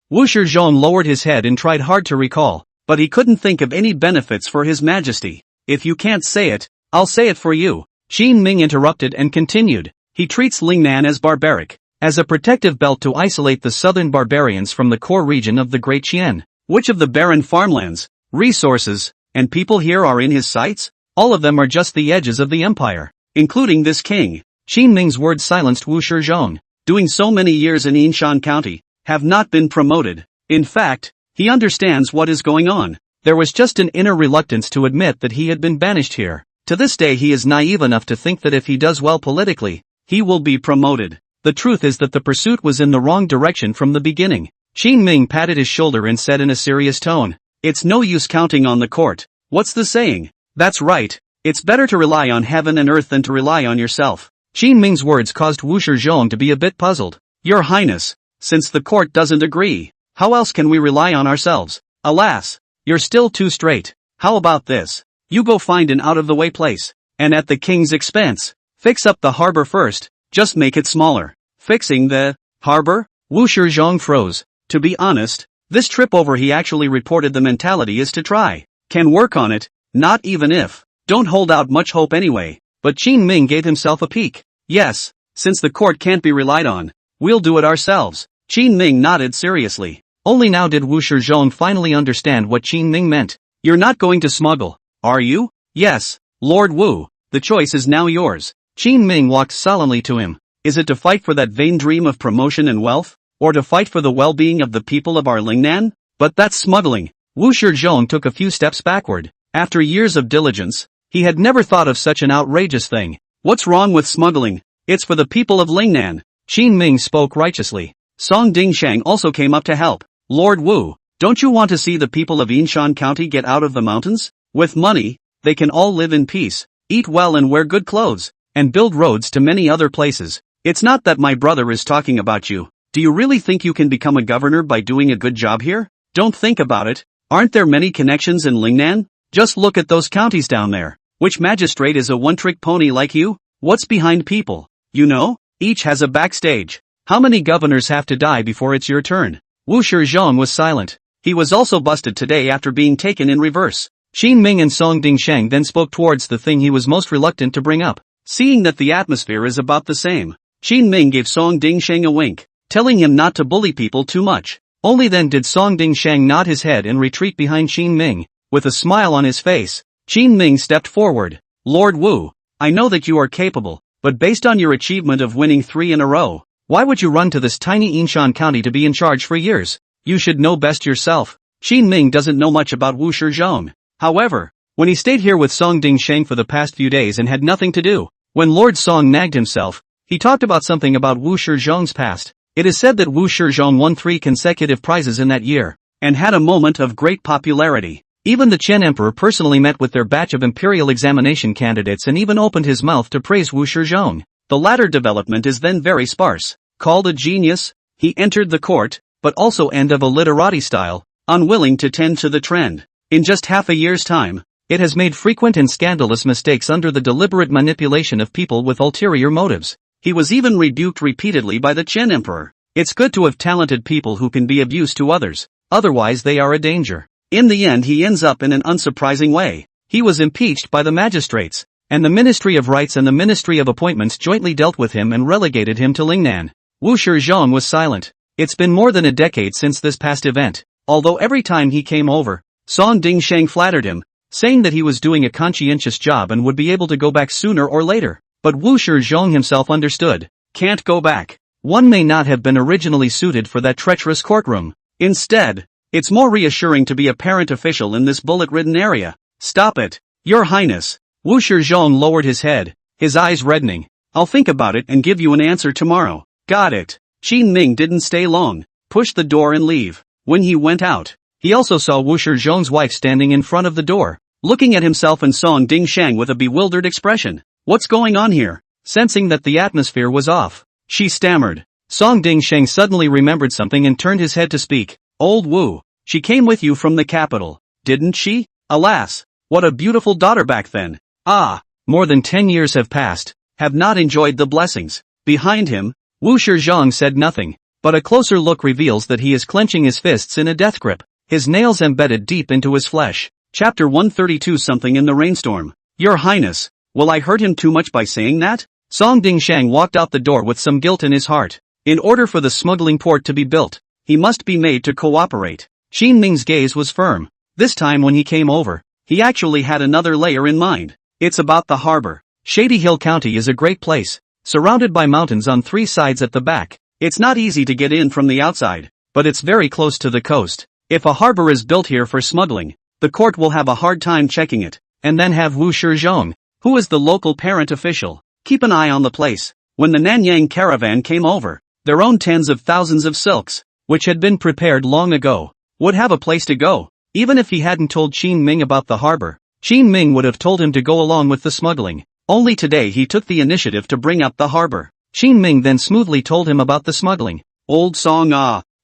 Wu Shizhong lowered his head and tried hard to recall, but he couldn't think of any benefits for His Majesty. If you can't say it, I'll say it for you. Qin Ming interrupted and continued. He treats Lingnan as barbaric, as a protective belt to isolate the southern barbarians from the core region of the Great Qian. Which of the barren farmlands, resources, and people here are in his sights? All of them are just the edges of the empire, including this king. Qin Ming's words silenced Wu Shizhong. Doing so many years in Yinshan County, have not been promoted. In fact, he understands what is going on. There was just an inner reluctance to admit that he had been banished here. To this day he is naive enough to think that if he does well politically, he will be promoted. The truth is that the pursuit was in the wrong direction from the beginning. Qin Ming patted his shoulder and said in a serious tone, "It's no use counting on the court. What's the saying? That's right. It's better to rely on heaven and earth than to rely on yourself." Qin Ming's words caused Wu Shizhong to be a bit puzzled. Your Highness, since the court doesn't agree, how else can we rely on ourselves? Alas, you're still too straight. How about this? You go find an out-of-the-way place, and at the king's expense, fix up the harbor first, just make it smaller. Fixing the harbor? Wu Shizhong froze. To be honest, this trip over he actually reported the mentality is to try. Can work on it, not even if. Don't hold out much hope anyway. But Qin Ming gave himself a peek. Yes, since the court can't be relied on, we'll do it ourselves. Qin Ming nodded seriously. Only now did Wu Shizhong finally understand what Qin Ming meant. You're not going to smuggle, are you? Yes, Lord Wu, the choice is now yours. Qin Ming walked solemnly to him. Is it to fight for that vain dream of promotion and wealth? Or to fight for the well-being of the people of our Lingnan? But that's smuggling. Wu Shizhong took a few steps backward. After years of diligence, he had never thought of such an outrageous thing. What's wrong with smuggling? It's for the people of Lingnan. Qin Ming spoke righteously. Song Dingsheng also came up to help. Lord Wu, don't you want to see the people of Yinshan County get out of the mountains? With money, they can all live in peace, eat well and wear good clothes, and build roads to many other places. It's not that my brother is talking about you. Do you really think you can become a governor by doing a good job here? Don't think about it. Aren't there many connections in Lingnan? Just look at those counties down there. Which magistrate is a one-trick pony like you? What's behind people? You know, each has a backstage. How many governors have to die before it's your turn? Wu Shizhong was silent. He was also busted today after being taken in reverse. Qin Ming and Song Dingsheng then spoke towards the thing he was most reluctant to bring up. Seeing that the atmosphere is about the same, Qin Ming gave Song Dingsheng a wink, telling him not to bully people too much. Only then did Song Dingsheng nod his head and retreat behind Qin Ming. With a smile on his face, Qin Ming stepped forward. Lord Wu, I know that you are capable, but based on your achievement of winning 3 in a row, why would you run to this tiny Yinshan County to be in charge for years? You should know best yourself. Qin Ming doesn't know much about Wu Shizhong. However, when he stayed here with Song Dingsheng for the past few days and had nothing to do, when Lord Song nagged himself, he talked about something about Wu Shizhong's past. It is said that Wu Shizhong won 3 consecutive prizes in that year, and had a moment of great popularity. Even the Chen Emperor personally met with their batch of imperial examination candidates and even opened his mouth to praise Wu Shizhong. The latter development is then very sparse. Called a genius, he entered the court, but also end of a literati style, unwilling to tend to the trend. In just half a year's time, it has made frequent and scandalous mistakes under the deliberate manipulation of people with ulterior motives. He was even rebuked repeatedly by the Chen Emperor. It's good to have talented people who can be of use to others, otherwise they are a danger. In the end he ends up in an unsurprising way. He was impeached by the magistrates, and the Ministry of Rights and the Ministry of Appointments jointly dealt with him and relegated him to Lingnan. Wu Shizhong was silent. It's been more than a decade since this past event, although every time he came over, Song Dingsheng flattered him, saying that he was doing a conscientious job and would be able to go back sooner or later. But Wu Shizhong himself understood. Can't go back. One may not have been originally suited for that treacherous courtroom. Instead, it's more reassuring to be a parent official in this bullet-ridden area. Stop it, Your Highness. Wu Shizhong lowered his head, his eyes reddening. I'll think about it and give you an answer tomorrow. Got it. Qin Ming didn't stay long, pushed the door and leave. When he went out, he also saw Wu Shizhong's wife standing in front of the door, looking at himself and Song Dingsheng with a bewildered expression. What's going on here? Sensing that the atmosphere was off, she stammered. Song Dingsheng suddenly remembered something and turned his head to speak. Old Wu, she came with you from the capital, didn't she? Alas, what a beautiful daughter back then. Ah, more than 10 years have passed, have not enjoyed the blessings. Behind him, Wu Shizhong said nothing, but a closer look reveals that he is clenching his fists in a death grip, his nails embedded deep into his flesh. Chapter 132. Something in the rainstorm. Your Highness, will I hurt him too much by saying that? Song Dingsheng walked out the door with some guilt in his heart. In order for the smuggling port to be built, he must be made to cooperate. Qin Ming's gaze was firm. This time when he came over, he actually had another layer in mind. It's about the harbor. Shady Hill County is a great place, surrounded by mountains on 3 sides at the back. It's not easy to get in from the outside, but it's very close to the coast. If a harbor is built here for smuggling, the court will have a hard time checking it, and then have Wu Shizhong, who is the local parent official, keep an eye on the place. When the Nanyang caravan came over, their own tens of thousands of silks, which had been prepared long ago, would have a place to go. Even if he hadn't told Qin Ming about the harbor, Qin Ming would have told him to go along with the smuggling. Only today he took the initiative to bring up the harbor. Qin Ming then smoothly told him about the smuggling. Old Song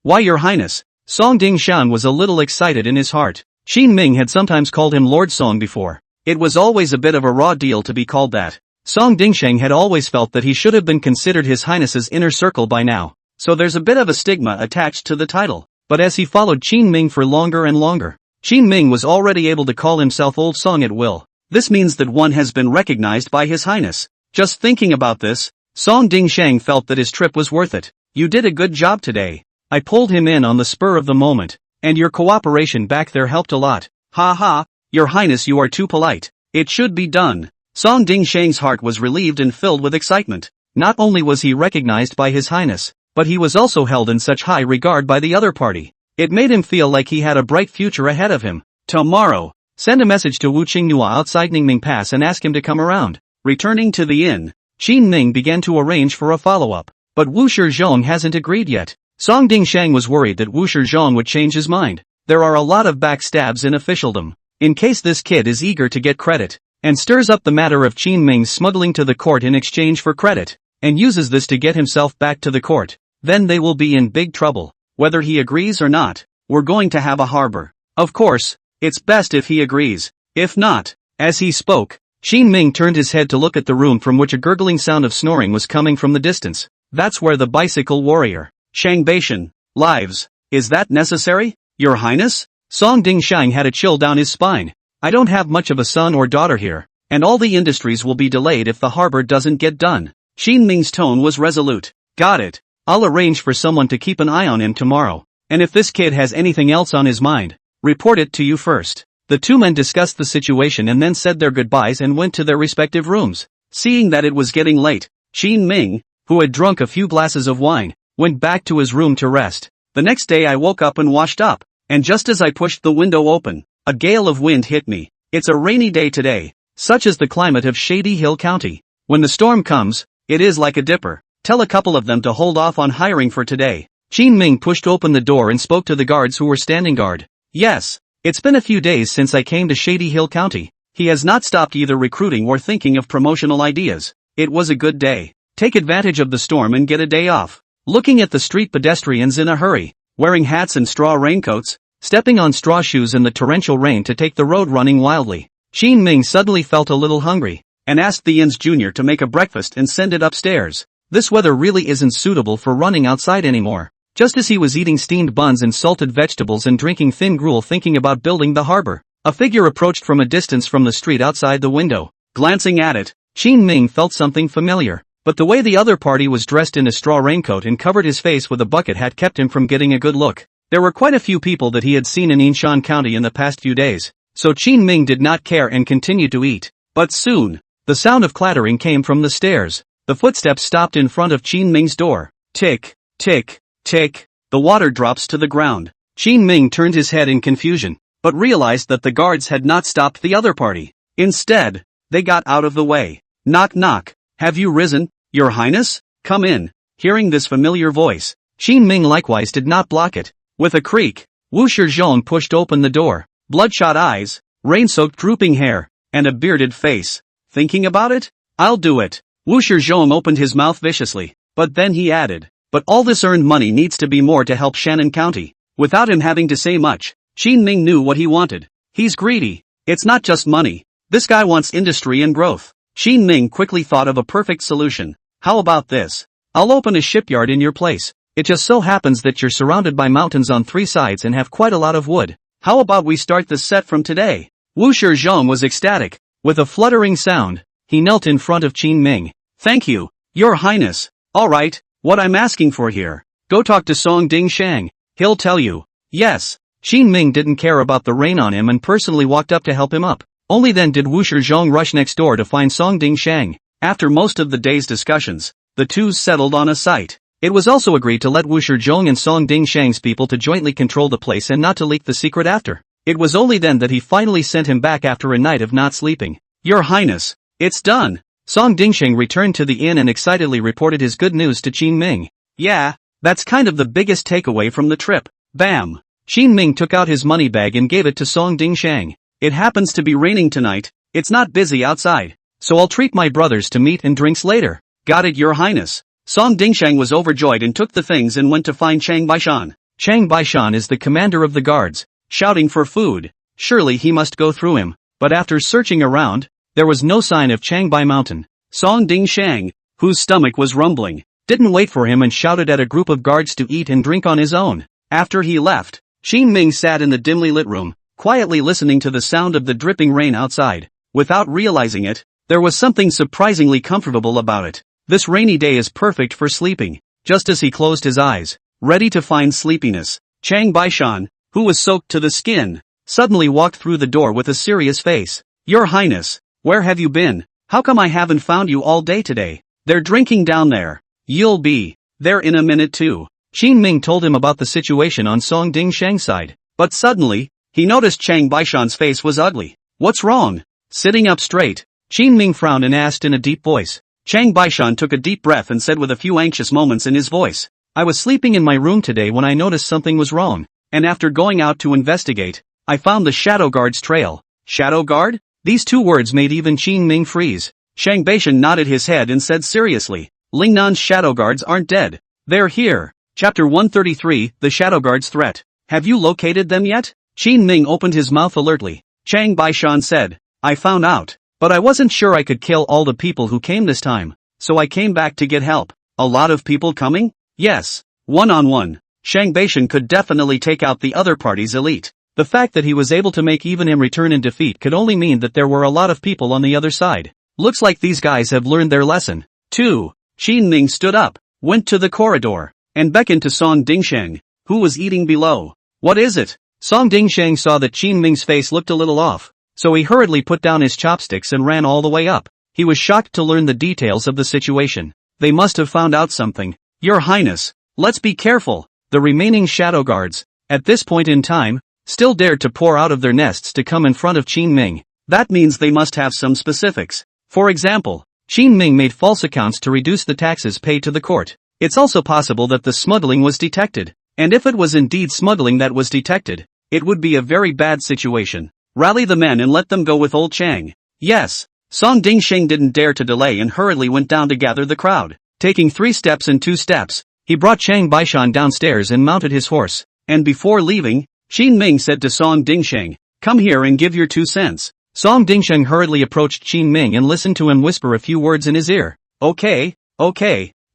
why Your Highness? Song Dingshan was a little excited in his heart. Qin Ming had sometimes called him Lord Song before. It was always a bit of a raw deal to be called that. Song Dingsheng had always felt that he should have been considered His Highness's inner circle by now, so there's a bit of a stigma attached to the title. But as he followed Qin Ming for longer and longer, Qin Ming was already able to call himself Old Song at will. This means that one has been recognized by His Highness. Just thinking about this, Song Dingsheng felt that his trip was worth it. You did a good job today. I pulled him in on the spur of the moment, and your cooperation back there helped a lot. Ha ha, Your Highness, you are too polite. It should be done. Song Dingsheng's heart was relieved and filled with excitement. Not only was he recognized by His Highness, but he was also held in such high regard by the other party. It made him feel like he had a bright future ahead of him. Tomorrow, send a message to Wu Qingnua outside Ningming Pass and ask him to come around. Returning to the inn, Qin Ming began to arrange for a follow-up. But Wu Shizhong hasn't agreed yet. Song Dingsheng was worried that Wu Shizhong would change his mind. There are a lot of backstabs in officialdom. In case this kid is eager to get credit, and stirs up the matter of Qin Ming's smuggling to the court in exchange for credit, and uses this to get himself back to the court, then they will be in big trouble. Whether he agrees or not, we're going to have a harbor. Of course, it's best if he agrees. If not. As he spoke, Qin Ming turned his head to look at the room from which a gurgling sound of snoring was coming from the distance. That's where the bicycle warrior, Shang Beishan, lives. Is that necessary, Your Highness? Song Dingsheng had a chill down his spine. I don't have much of a son or daughter here, and all the industries will be delayed if the harbor doesn't get done. Qin Ming's tone was resolute. Got it. I'll arrange for someone to keep an eye on him tomorrow, and if this kid has anything else on his mind, report it to you first. The two men discussed the situation and then said their goodbyes and went to their respective rooms. Seeing that it was getting late, Qin Ming, who had drunk a few glasses of wine, went back to his room to rest. The next day I woke up and washed up, and just as I pushed the window open, a gale of wind hit me. It's a rainy day today. Such is the climate of Shady Hill County. When the storm comes, it is like a dipper. Tell a couple of them to hold off on hiring for today. Qin Ming pushed open the door and spoke to the guards who were standing guard. Yes. It's been a few days since I came to Shady Hill County. He has not stopped either recruiting or thinking of promotional ideas. It was a good day. Take advantage of the storm and get a day off. Looking at the street pedestrians in a hurry, wearing hats and straw raincoats, stepping on straw shoes in the torrential rain to take the road running wildly, Qin Ming suddenly felt a little hungry, and asked the Yin's Jr. to make a breakfast and send it upstairs. This weather really isn't suitable for running outside anymore. Just as he was eating steamed buns and salted vegetables and drinking thin gruel thinking about building the harbor, a figure approached from a distance from the street outside the window. Glancing at it, Qin Ming felt something familiar, but the way the other party was dressed in a straw raincoat and covered his face with a bucket hat kept him from getting a good look. There were quite a few people that he had seen in Yinshan County in the past few days, so Qin Ming did not care and continued to eat. But soon, the sound of clattering came from the stairs. The footsteps stopped in front of Qin Ming's door. Tick, tick, tick. The water drops to the ground. Qin Ming turned his head in confusion, but realized that the guards had not stopped the other party. Instead, they got out of the way. Knock knock. Have you risen, Your Highness? Come in. Hearing this familiar voice, Qin Ming likewise did not block it. With a creak, Wu Shizhong pushed open the door. Bloodshot eyes, rain-soaked drooping hair, and a bearded face. Thinking about it? I'll do it. Wu Shizhong opened his mouth viciously, but then he added, but all this earned money needs to be more to help Shannon County. Without him having to say much, Qin Ming knew what he wanted. He's greedy. It's not just money. This guy wants industry and growth. Qin Ming quickly thought of a perfect solution. How about this? I'll open a shipyard in your place. It just so happens that you're surrounded by mountains on 3 sides and have quite a lot of wood. How about we start this set from today? Wu Shizhong was ecstatic. With a fluttering sound, he knelt in front of Qin Ming. Thank you, Your Highness. Alright, what I'm asking for here. Go talk to Song Ding Shang. He'll tell you. Yes. Qin Ming didn't care about the rain on him and personally walked up to help him up. Only then did Wu Shizhong rush next door to find Song Ding Shang. After most of the day's discussions, the two settled on a site. It was also agreed to let Wu Shizhong and Song Ding Shang's people to jointly control the place and not to leak the secret after. It was only then that he finally sent him back after a night of not sleeping. Your Highness, it's done. Song Dingsheng returned to the inn and excitedly reported his good news to Qin Ming. Yeah, that's kind of the biggest takeaway from the trip. Bam! Qin Ming took out his money bag and gave it to Song Dingsheng. It happens to be raining tonight. It's not busy outside, so I'll treat my brothers to meat and drinks later. Got it, Your Highness. Song Dingsheng was overjoyed and took the things and went to find Chang Baishan. Chang Baishan is the commander of the guards, shouting for food. Surely he must go through him, but after searching around, there was no sign of Chang Bai Mountain. Song Dingsheng, whose stomach was rumbling, didn't wait for him and shouted at a group of guards to eat and drink on his own. After he left, Qin Ming sat in the dimly lit room, quietly listening to the sound of the dripping rain outside. Without realizing it, there was something surprisingly comfortable about it. This rainy day is perfect for sleeping. Just as he closed his eyes, ready to find sleepiness, Chang Baishan, who was soaked to the skin, suddenly walked through the door with a serious face. Your Highness, where have you been? How come I haven't found you all day today? They're drinking down there. You'll be there in a minute too. Qin Ming told him about the situation on Song Dingsheng's side, but suddenly, he noticed Chang Baishan's face was ugly. What's wrong? Sitting up straight, Qin Ming frowned and asked in a deep voice. Chang Baishan took a deep breath and said with a few anxious moments in his voice, I was sleeping in my room today when I noticed something was wrong, and after going out to investigate, I found the Shadow Guard's trail. Shadow Guard? These two words made even Qin Ming freeze. Chang Baishan nodded his head and said seriously, Lingnan's Shadow Guards aren't dead. They're here. Chapter 133, The Shadow Guard's Threat. Have you located them yet? Qin Ming opened his mouth alertly. Chang Baishan said, I found out. But I wasn't sure I could kill all the people who came this time, so I came back to get help. A lot of people coming? Yes. One-on-one. Chang Baishan could definitely take out the other party's elite. The fact that he was able to make even him return in defeat could only mean that there were a lot of people on the other side. Looks like these guys have learned their lesson. 2. Qin Ming stood up, went to the corridor, and beckoned to Song Dingsheng, who was eating below. What is it? Song Dingsheng saw that Qin Ming's face looked a little off, so he hurriedly put down his chopsticks and ran all the way up. He was shocked to learn the details of the situation. They must have found out something. Your Highness, let's be careful. The remaining Shadow Guards, at this point in time, still dared to pour out of their nests to come in front of Qin Ming. That means they must have some specifics. For example, Qin Ming made false accounts to reduce the taxes paid to the court. It's also possible that the smuggling was detected. And if it was indeed smuggling that was detected, it would be a very bad situation. Rally the men and let them go with old Chang. Yes. Song Dingsheng didn't dare to delay and hurriedly went down to gather the crowd. Taking 3 steps and 2 steps, he brought Chang Baishan downstairs and mounted his horse. And before leaving, Qin Ming said to Song Dingsheng, "Come here and give your 2 cents." Song Dingsheng hurriedly approached Qin Ming and listened to him whisper a few words in his ear. Okay,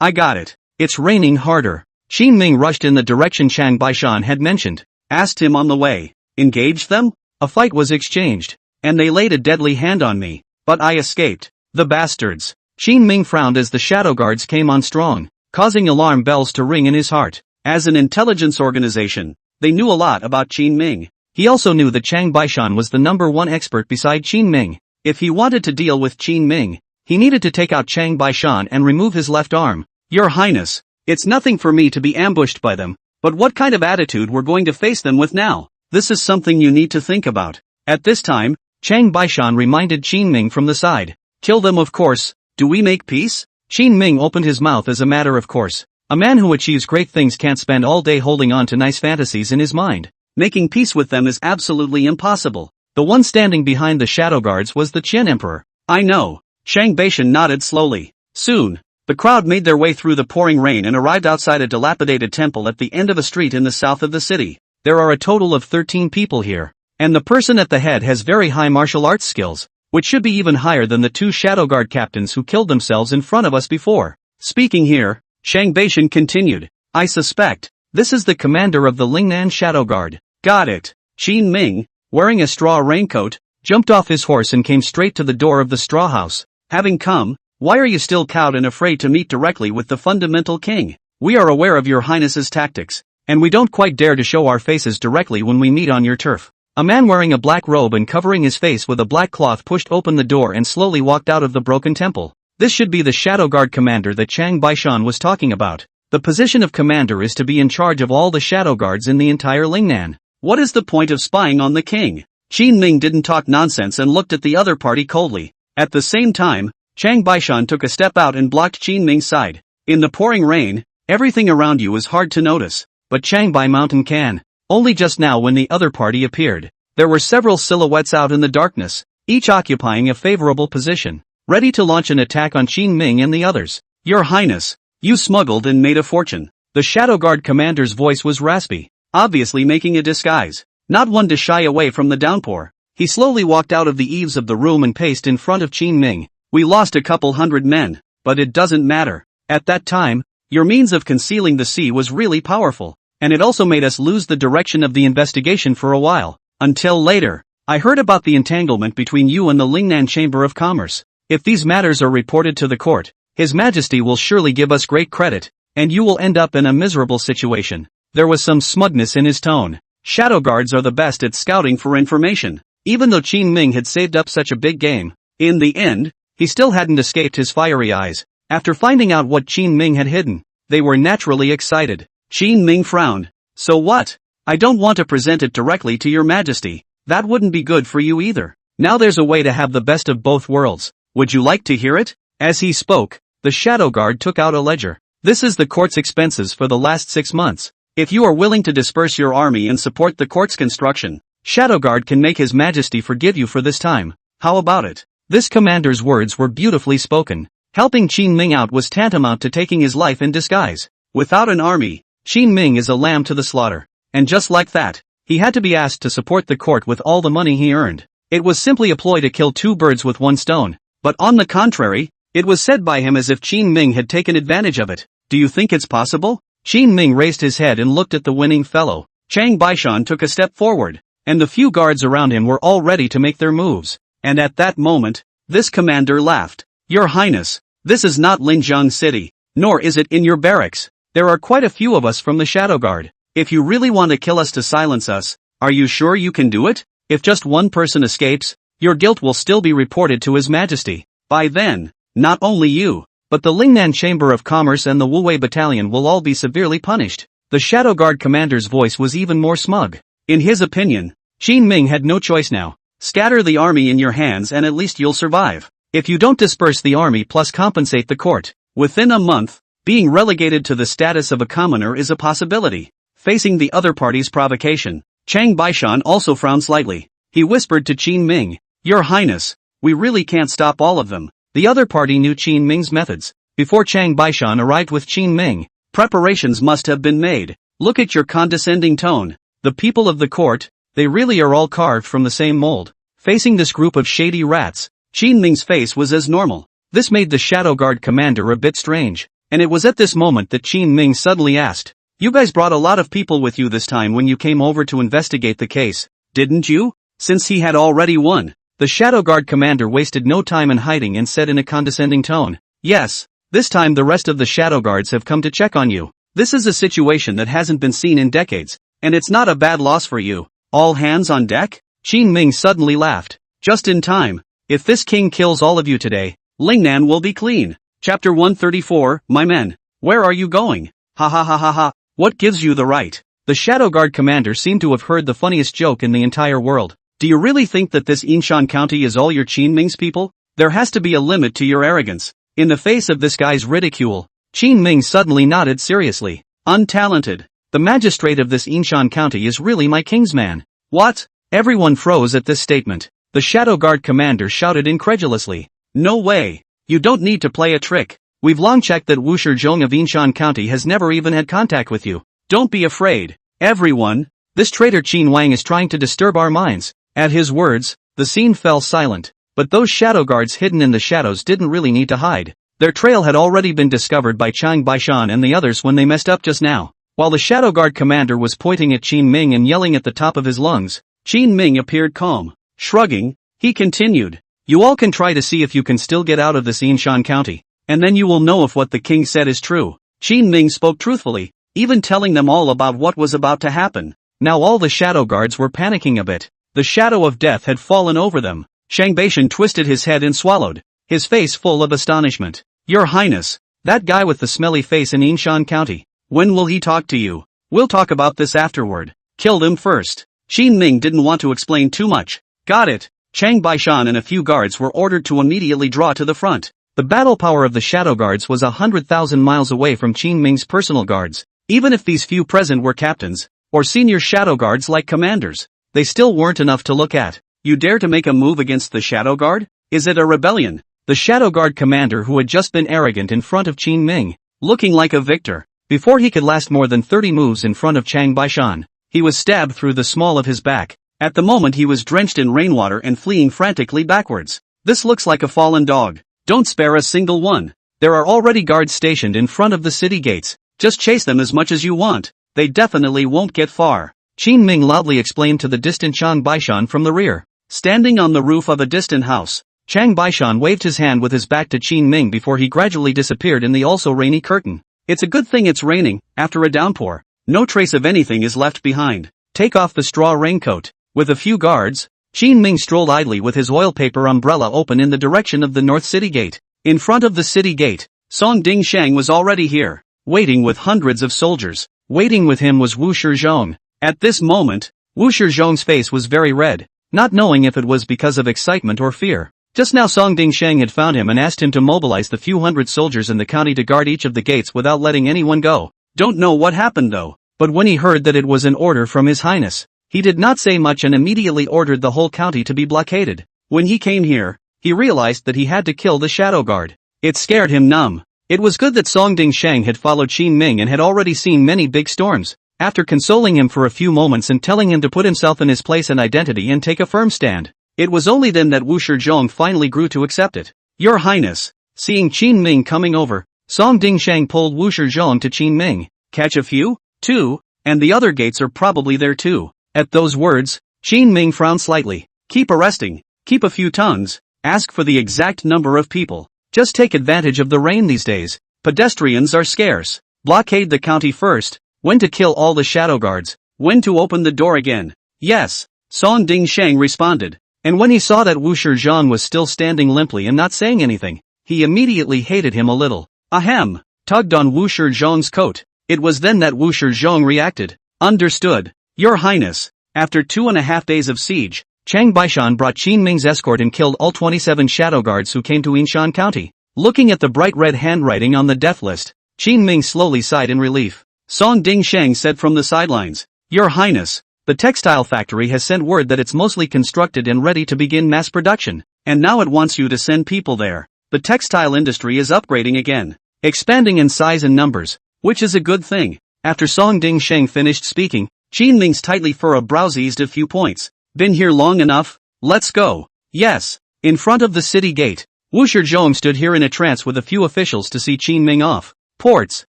I got it. It's raining harder. Qin Ming rushed in the direction Chang Baishan had mentioned. Asked him on the way. Engaged them? A fight was exchanged. And they laid a deadly hand on me. But I escaped. The bastards. Qin Ming frowned as the shadow guards came on strong, causing alarm bells to ring in his heart. As an intelligence organization, they knew a lot about Qin Ming. He also knew that Chang Baishan was the #1 expert beside Qin Ming. If he wanted to deal with Qin Ming, he needed to take out Chang Baishan and remove his left arm. Your Highness, it's nothing for me to be ambushed by them, but what kind of attitude we're going to face them with now? This is something you need to think about. At this time, Chang Baishan reminded Qin Ming from the side. Kill them, of course. Do we make peace? Qin Ming opened his mouth as a matter of course. A man who achieves great things can't spend all day holding on to nice fantasies in his mind. Making peace with them is absolutely impossible. The one standing behind the shadow guards was the Qian Emperor. I know. Chang Baishan nodded slowly. Soon, the crowd made their way through the pouring rain and arrived outside a dilapidated temple at the end of a street in the south of the city. There are a total of 13 people here. And the person at the head has very high martial arts skills, which should be even higher than the 2 shadow guard captains who killed themselves in front of us before. Speaking here, Chang Baishan continued. I suspect, this is the commander of the Lingnan Shadow Guard. Got it. Qin Ming, wearing a straw raincoat, jumped off his horse and came straight to the door of the straw house. Having come, why are you still cowed and afraid to meet directly with the fundamental king? We are aware of your highness's tactics, and we don't quite dare to show our faces directly when we meet on your turf. A man wearing a black robe and covering his face with a black cloth pushed open the door and slowly walked out of the broken temple. This should be the Shadow Guard commander that Chang Baishan was talking about. The position of commander is to be in charge of all the shadow guards in the entire Lingnan. What is the point of spying on the king? Qin Ming didn't talk nonsense and looked at the other party coldly. At the same time, Chang Baishan took a step out and blocked Qin Ming's side. In the pouring rain, everything around you is hard to notice, but Chang Bai Mountain can. Only just now when the other party appeared, there were several silhouettes out in the darkness, each occupying a favorable position, ready to launch an attack on Qin Ming and the others. Your Highness, you smuggled and made a fortune. The Shadow Guard commander's voice was raspy, obviously making a disguise. Not one to shy away from the downpour. He slowly walked out of the eaves of the room and paced in front of Qin Ming. We lost a couple hundred men, but it doesn't matter. At that time, your means of concealing the sea was really powerful, and it also made us lose the direction of the investigation for a while. Until later, I heard about the entanglement between you and the Lingnan Chamber of Commerce. If these matters are reported to the court, His Majesty will surely give us great credit, and you will end up in a miserable situation. There was some smugness in his tone. Shadow guards are the best at scouting for information. Even though Qin Ming had saved up such a big game, in the end, he still hadn't escaped his fiery eyes. After finding out what Qin Ming had hidden, they were naturally excited. Qin Ming frowned. So what? I don't want to present it directly to your Majesty. That wouldn't be good for you either. Now there's a way to have the best of both worlds. Would you like to hear it? As he spoke, the Shadow Guard took out a ledger. This is the court's expenses for the last 6 months. If you are willing to disperse your army and support the court's construction, Shadow Guard can make His Majesty forgive you for this time. How about it? This commander's words were beautifully spoken. Helping Qin Ming out was tantamount to taking his life in disguise. Without an army, Qin Ming is a lamb to the slaughter. And just like that, he had to be asked to support the court with all the money he earned. It was simply a ploy to kill 2 birds with 1 stone. But on the contrary, it was said by him as if Qin Ming had taken advantage of it. Do you think it's possible? Qin Ming raised his head and looked at the winning fellow. Chang Baishan took a step forward, and the few guards around him were all ready to make their moves. And at that moment, this commander laughed. Your Highness, this is not Linjiang City, nor is it in your barracks. There are quite a few of us from the Shadow Guard. If you really want to kill us to silence us, are you sure you can do it? If just one person escapes, your guilt will still be reported to His Majesty. By then, not only you, but the Lingnan Chamber of Commerce and the Wuwei Battalion will all be severely punished. The Shadow Guard commander's voice was even more smug. In his opinion, Qin Ming had no choice now. Scatter the army in your hands and at least you'll survive. If you don't disperse the army plus compensate the court, within a month, Being relegated to the status of a commoner is a possibility. Facing the other party's provocation, Chang Baishan also frowned slightly. He whispered to Qin Ming, "Your Highness, we really can't stop all of them." The other party knew Qin Ming's methods. Before Chang Baishan arrived with Qin Ming, preparations must have been made. Look at your condescending tone. The people of the court, they really are all carved from the same mold. Facing this group of shady rats, Qin Ming's face was as normal. This made the Shadow Guard commander a bit strange. And it was at this moment that Qin Ming suddenly asked, "You guys brought a lot of people with you this time when you came over to investigate the case, didn't you?" Since he had already won, the Shadow Guard commander wasted no time in hiding and said in a condescending tone, "Yes, this time the rest of the Shadow Guards have come to check on you. This is a situation that hasn't been seen in decades, and it's not a bad loss for you. All hands on deck?" Qin Ming suddenly laughed. "Just in time. If this king kills all of you today, Lingnan will be clean." Chapter 134, My men, where are you going? Ha ha ha ha ha, what gives you the right? The Shadow Guard commander seemed to have heard the funniest joke in the entire world. Do you really think that this Yinshan County is all your Qin Ming's people? There has to be a limit to your arrogance. In the face of this guy's ridicule, Qin Ming suddenly nodded seriously. Untalented. The magistrate of this Yinshan County is really my king's man. What? Everyone froze at this statement. The Shadow Guard commander shouted incredulously. No way. You don't need to play a trick. We've long checked that Wu Shizhong of Yinshan County has never even had contact with you. Don't be afraid. Everyone. This traitor Qin Wang is trying to disturb our minds. At his words, the scene fell silent. But those Shadow Guards hidden in the shadows didn't really need to hide. Their trail had already been discovered by Chang Baishan and the others when they messed up just now. While the Shadow Guard commander was pointing at Qin Ming and yelling at the top of his lungs, Qin Ming appeared calm. Shrugging, he continued. You all can try to see if you can still get out of this Yinshan County, and then you will know if what the king said is true. Qin Ming spoke truthfully, even telling them all about what was about to happen. Now all the Shadow Guards were panicking a bit. The shadow of death had fallen over them. Chang Baishan twisted his head and swallowed, his face full of astonishment. Your Highness, that guy with the smelly face in Yinshan County, when will he talk to you? We'll talk about this afterward. Killed him first. Qin Ming didn't want to explain too much. Got it. Chang Baishan and a few guards were ordered to immediately draw to the front. The battle power of the Shadow Guards was 100,000 miles away from Qin Ming's personal guards. Even if these few present were captains, or senior Shadow Guards like commanders, they still weren't enough to look at. You dare to make a move against the Shadow Guard? Is it a rebellion? The Shadow Guard commander who had just been arrogant in front of Qin Ming, looking like a victor, before he could last more than 30 moves in front of Chang Baishan, he was stabbed through the small of his back. At the moment he was drenched in rainwater and fleeing frantically backwards. This looks like a fallen dog. Don't spare a single one. There are already guards stationed in front of the city gates. Just chase them as much as you want. They definitely won't get far. Qin Ming loudly explained to the distant Chang Baishan from the rear. Standing on the roof of a distant house, Chang Baishan waved his hand with his back to Qin Ming before he gradually disappeared in the also rainy curtain. It's a good thing it's raining. After a downpour, no trace of anything is left behind. Take off the straw raincoat. With a few guards, Qin Ming strolled idly with his oil paper umbrella open in the direction of the North City Gate. In front of the city gate, Song Ding Shang was already here, waiting with hundreds of soldiers. Waiting with him was Wu Shizhong. At this moment, Wu Shizhong's face was very red, not knowing if it was because of excitement or fear. Just now Song Ding Shang had found him and asked him to mobilize the few hundred soldiers in the county to guard each of the gates without letting anyone go. Don't know what happened though, but when he heard that it was an order from His Highness, he did not say much and immediately ordered the whole county to be blockaded. When he came here, he realized that he had to kill the Shadow Guard. It scared him numb. It was good that Song Ding Shang had followed Qin Ming and had already seen many big storms. After consoling him for a few moments and telling him to put himself in his place and identity and take a firm stand, it was only then that Wu Shizhong finally grew to accept it. Your Highness. Seeing Qin Ming coming over, Song Ding Shang pulled Wu Shizhong to Qin Ming. Catch a few? 2, and the other gates are probably there too. At those words, Qin Ming frowned slightly. Keep arresting. Keep a few tons. Ask for the exact number of people. Just take advantage of the rain these days. Pedestrians are scarce. Blockade the county first. When to kill all the Shadow Guards. When to open the door again. Yes. Song Ding Shang responded. And when he saw that Wu Shizhong was still standing limply and not saying anything, he immediately hated him a little. Ahem. Tugged on Wu Shizhong's coat. It was then that Wu Shizhong reacted. Understood. Your Highness. After 2.5 days of siege, Chang Baishan brought Qin Ming's escort and killed all 27 Shadow Guards who came to Yinshan County. Looking at the bright red handwriting on the death list, Qin Ming slowly sighed in relief. Song Dingsheng said from the sidelines, "Your Highness, the textile factory has sent word that it's mostly constructed and ready to begin mass production, and now it wants you to send people there. The textile industry is upgrading again, expanding in size and numbers, which is a good thing." After Song Dingsheng finished speaking, Qin Ming's tightly furrowed brows eased a few points. "Been here long enough? Let's go." Yes. In front of the city gate, Wu Shizhong stood here in a trance with a few officials to see Qin Ming off. Ports,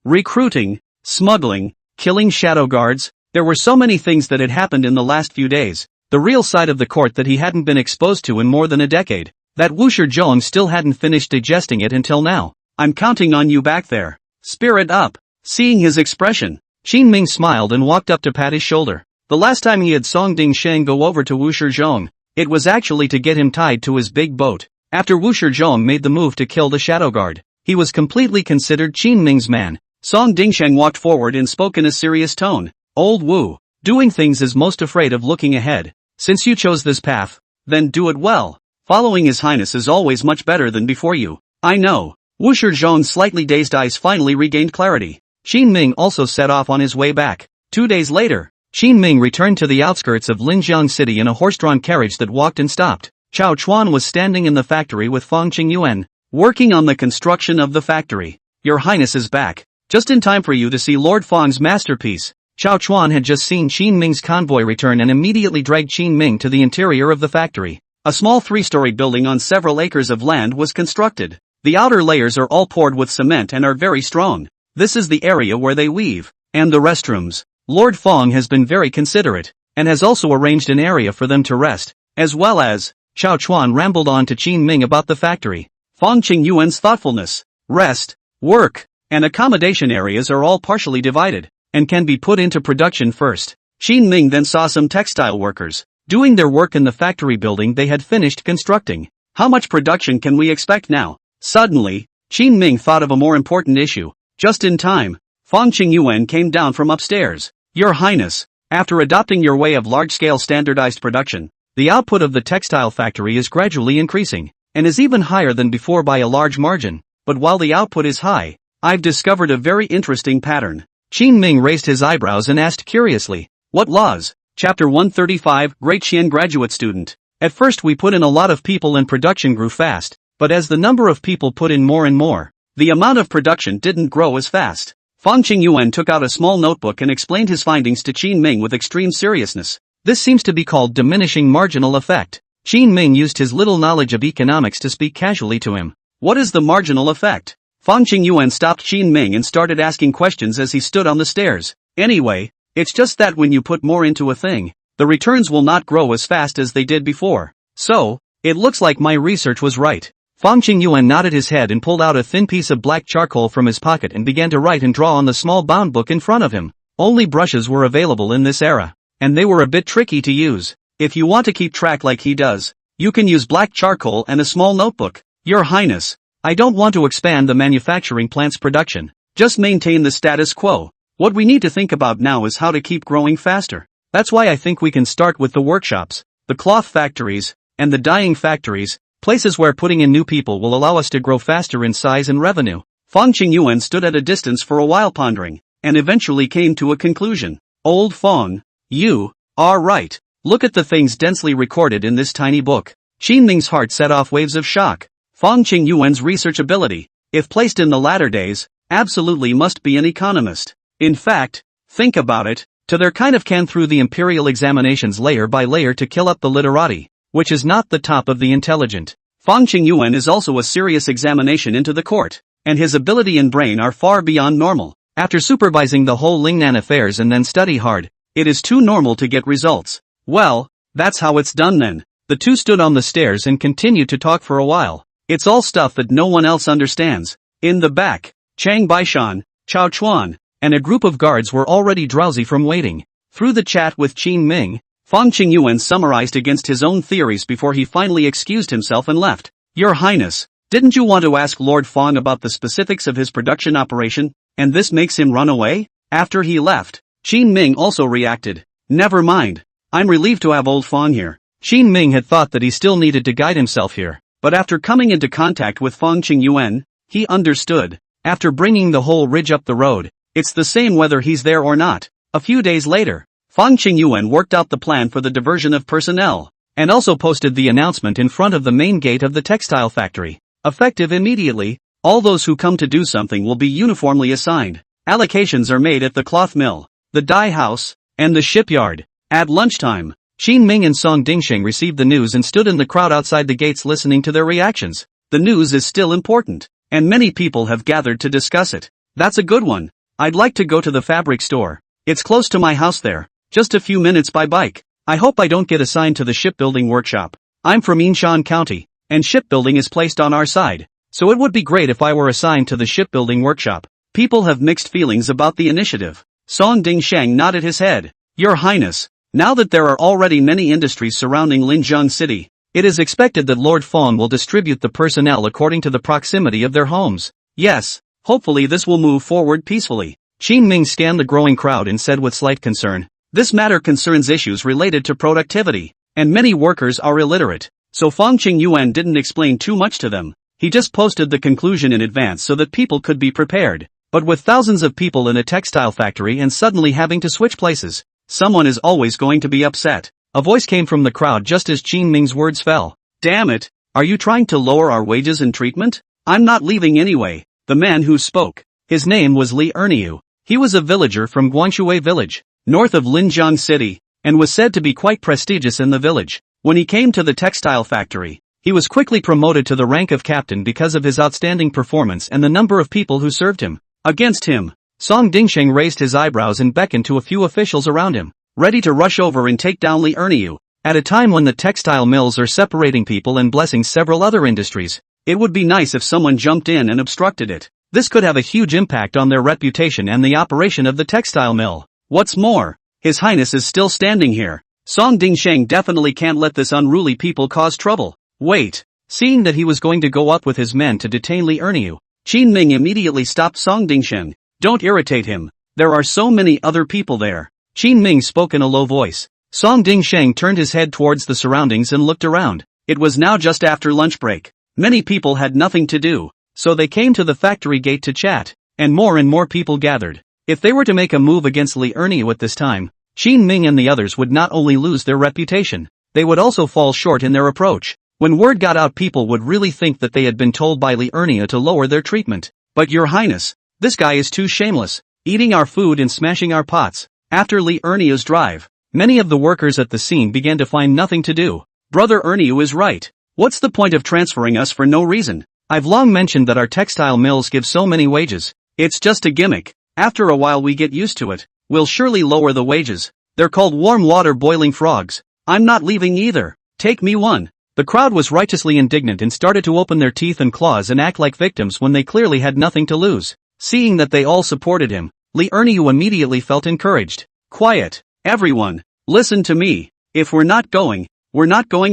recruiting, smuggling, killing shadow guards. There were so many things that had happened in the last few days. The real side of the court that he hadn't been exposed to in more than a decade. That Wu Shizhong still hadn't finished digesting it until now. "I'm counting on you back there. Spirit up." Seeing his expression, Qin Ming smiled and walked up to pat his shoulder. The last time he had Song Dingsheng go over to Wu Shizhong, it was actually to get him tied to his big boat. After Wu Shizhong made the move to kill the shadow guard, he was completely considered Qin Ming's man. Song Dingsheng walked forward and spoke in a serious tone. "Old Wu, doing things is most afraid of looking ahead. Since you chose this path, then do it well. Following His Highness is always much better than before you." "I know." Wu Shizhong's slightly dazed eyes finally regained clarity. Qin Ming also set off on his way back. 2 days later, Qin Ming returned to the outskirts of Linjiang City in a horse-drawn carriage that walked and stopped. Chao Chuan was standing in the factory with Fang Qingyuan, working on the construction of the factory. "Your Highness is back. Just in time for you to see Lord Fang's masterpiece." Chao Chuan had just seen Qin Ming's convoy return and immediately dragged Qin Ming to the interior of the factory. A small 3-story building on several acres of land was constructed. The outer layers are all poured with cement and are very strong. This is the area where they weave, and the restrooms. Lord Fang has been very considerate, and has also arranged an area for them to rest, as well as. Chao Chuan rambled on to Qin Ming about the factory. Fang Qingyuan's thoughtfulness, rest, work, and accommodation areas are all partially divided, and can be put into production first. Qin Ming then saw some textile workers, doing their work in the factory building they had finished constructing. "How much production can we expect now?" Suddenly, Qin Ming thought of a more important issue. Just in time, Fang Qingyuan came down from upstairs. "Your Highness, after adopting your way of large-scale standardized production, the output of the textile factory is gradually increasing, and is even higher than before by a large margin. But while the output is high, I've discovered a very interesting pattern." Qin Ming raised his eyebrows and asked curiously, "What laws?" Chapter 135, Great Qian Graduate Student. At first we put in a lot of people and production grew fast, but as the number of people put in more and more, the amount of production didn't grow as fast. Fang Qingyuan took out a small notebook and explained his findings to Qin Ming with extreme seriousness. This seems to be called diminishing marginal effect. Qin Ming used his little knowledge of economics to speak casually to him. "What is the marginal effect?" Fang Qingyuan stopped Qin Ming and started asking questions as he stood on the stairs. "Anyway, it's just that when you put more into a thing, the returns will not grow as fast as they did before. So, it looks like my research was right." Fang Qingyuan nodded his head and pulled out a thin piece of black charcoal from his pocket and began to write and draw on the small bound book in front of him. Only brushes were available in this era, and they were a bit tricky to use. If you want to keep track like he does, you can use black charcoal and a small notebook. "Your Highness, I don't want to expand the manufacturing plant's production, just maintain the status quo. What we need to think about now is how to keep growing faster. That's why I think we can start with the workshops, the cloth factories, and the dyeing factories, places where putting in new people will allow us to grow faster in size and revenue." Fang Qingyuan stood at a distance for a while pondering, and eventually came to a conclusion. "Old Fang, you are right. Look at the things densely recorded in this tiny book." Qin Ming's heart set off waves of shock. Fang Qingyuan's research ability, if placed in the latter days, absolutely must be an economist. In fact, think about it, to their kind of can through the imperial examinations layer by layer to kill up the literati, which is not the top of the intelligent. Fang Qingyuan is also a serious examination into the court, and his ability and brain are far beyond normal. After supervising the whole Lingnan affairs and then study hard, it is too normal to get results. Well, that's how it's done then. The two stood on the stairs and continued to talk for a while. It's all stuff that no one else understands. In the back, Chang Baishan, Chao Chuan, and a group of guards were already drowsy from waiting. Through the chat with Qin Ming, Fang Qingyuan summarized against his own theories before he finally excused himself and left. "Your Highness, didn't you want to ask Lord Fang about the specifics of his production operation, and this makes him run away?" After he left, Qin Ming also reacted. "Never mind. I'm relieved to have old Fang here." Qin Ming had thought that he still needed to guide himself here, but after coming into contact with Fang Qingyuan, he understood. after bringing the whole ridge up the road. It's the same whether he's there or not. A few days later, Fang Qingyuan worked out the plan for the diversion of personnel, and also posted the announcement in front of the main gate of the textile factory. Effective immediately, all those who come to do something will be uniformly assigned. Allocations are made at the cloth mill, the dye house, and the shipyard. At lunchtime, Qin Ming and Song Dingsheng received the news and stood in the crowd outside the gates listening to their reactions. The news is still important, and many people have gathered to discuss it. That's a good one. I'd like to go to the fabric store. It's close to my house there, just a few minutes by bike. I hope I don't get assigned to the shipbuilding workshop. I'm from Yinshan County, and shipbuilding is placed on our side, so it would be great if I were assigned to the shipbuilding workshop. People have mixed feelings about the initiative. Song Dingsheng nodded his head. Your Highness, now that there are already many industries surrounding Linzheng City, it is expected that Lord Fawn will distribute the personnel according to the proximity of their homes. Yes, hopefully this will move forward peacefully. Qin Ming scanned the growing crowd and said with slight concern, this matter concerns issues related to productivity, and many workers are illiterate, so Fang Qingyuan didn't explain too much to them. He just posted the conclusion in advance so that people could be prepared. But with thousands of people in a textile factory and suddenly having to switch places, someone is always going to be upset. A voice came from the crowd just as Qin Ming's words fell. Damn it, are you trying to lower our wages and treatment? I'm not leaving anyway. The man who spoke. His name was Li Erniu. He was a villager from Guangshui village, north of Linzheng City, and was said to be quite prestigious in the village. When he came to the textile factory, he was quickly promoted to the rank of captain because of his outstanding performance and the number of people who served him. Against him, Song Dingsheng raised his eyebrows and beckoned to a few officials around him, ready to rush over and take down Li Erniu. At a time when the textile mills are separating people and blessing several other industries, it would be nice if someone jumped in and obstructed it. This could have a huge impact on their reputation and the operation of the textile mill. What's more, His Highness is still standing here. Song Dingsheng definitely can't let this unruly people cause trouble. Wait. Seeing that he was going to go up with his men to detain Li Erniu, Qin Ming immediately stopped Song Dingsheng. Don't irritate him. There are so many other people there. Qin Ming spoke in a low voice. Song Dingsheng turned his head towards the surroundings and looked around. It was now just after lunch break. Many people had nothing to do, so they came to the factory gate to chat, and more people gathered. If they were to make a move against Li Erniu at this time, Qin Ming and the others would not only lose their reputation, they would also fall short in their approach. When word got out, people would really think that they had been told by Li Erniu to lower their treatment. But Your Highness, this guy is too shameless, eating our food and smashing our pots. After Li Erniu's drive, many of the workers at the scene began to find nothing to do. Brother Erniu is right. What's the point of transferring us for no reason? I've long mentioned that our textile mills give so many wages. It's just a gimmick. After a while we get used to it. We'll surely lower the wages. They're called warm water boiling frogs. I'm not leaving either. Take me one. The crowd was righteously indignant and started to open their teeth and claws and act like victims when they clearly had nothing to lose. Seeing that they all supported him, Li Erniu immediately felt encouraged. Quiet, everyone. Listen to me. If we're not going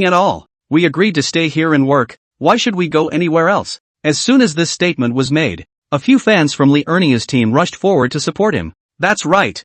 at all. We agreed to stay here and work. Why should we go anywhere else? As soon as this statement was made, a few fans from Li Erniu's team rushed forward to support him. That's right.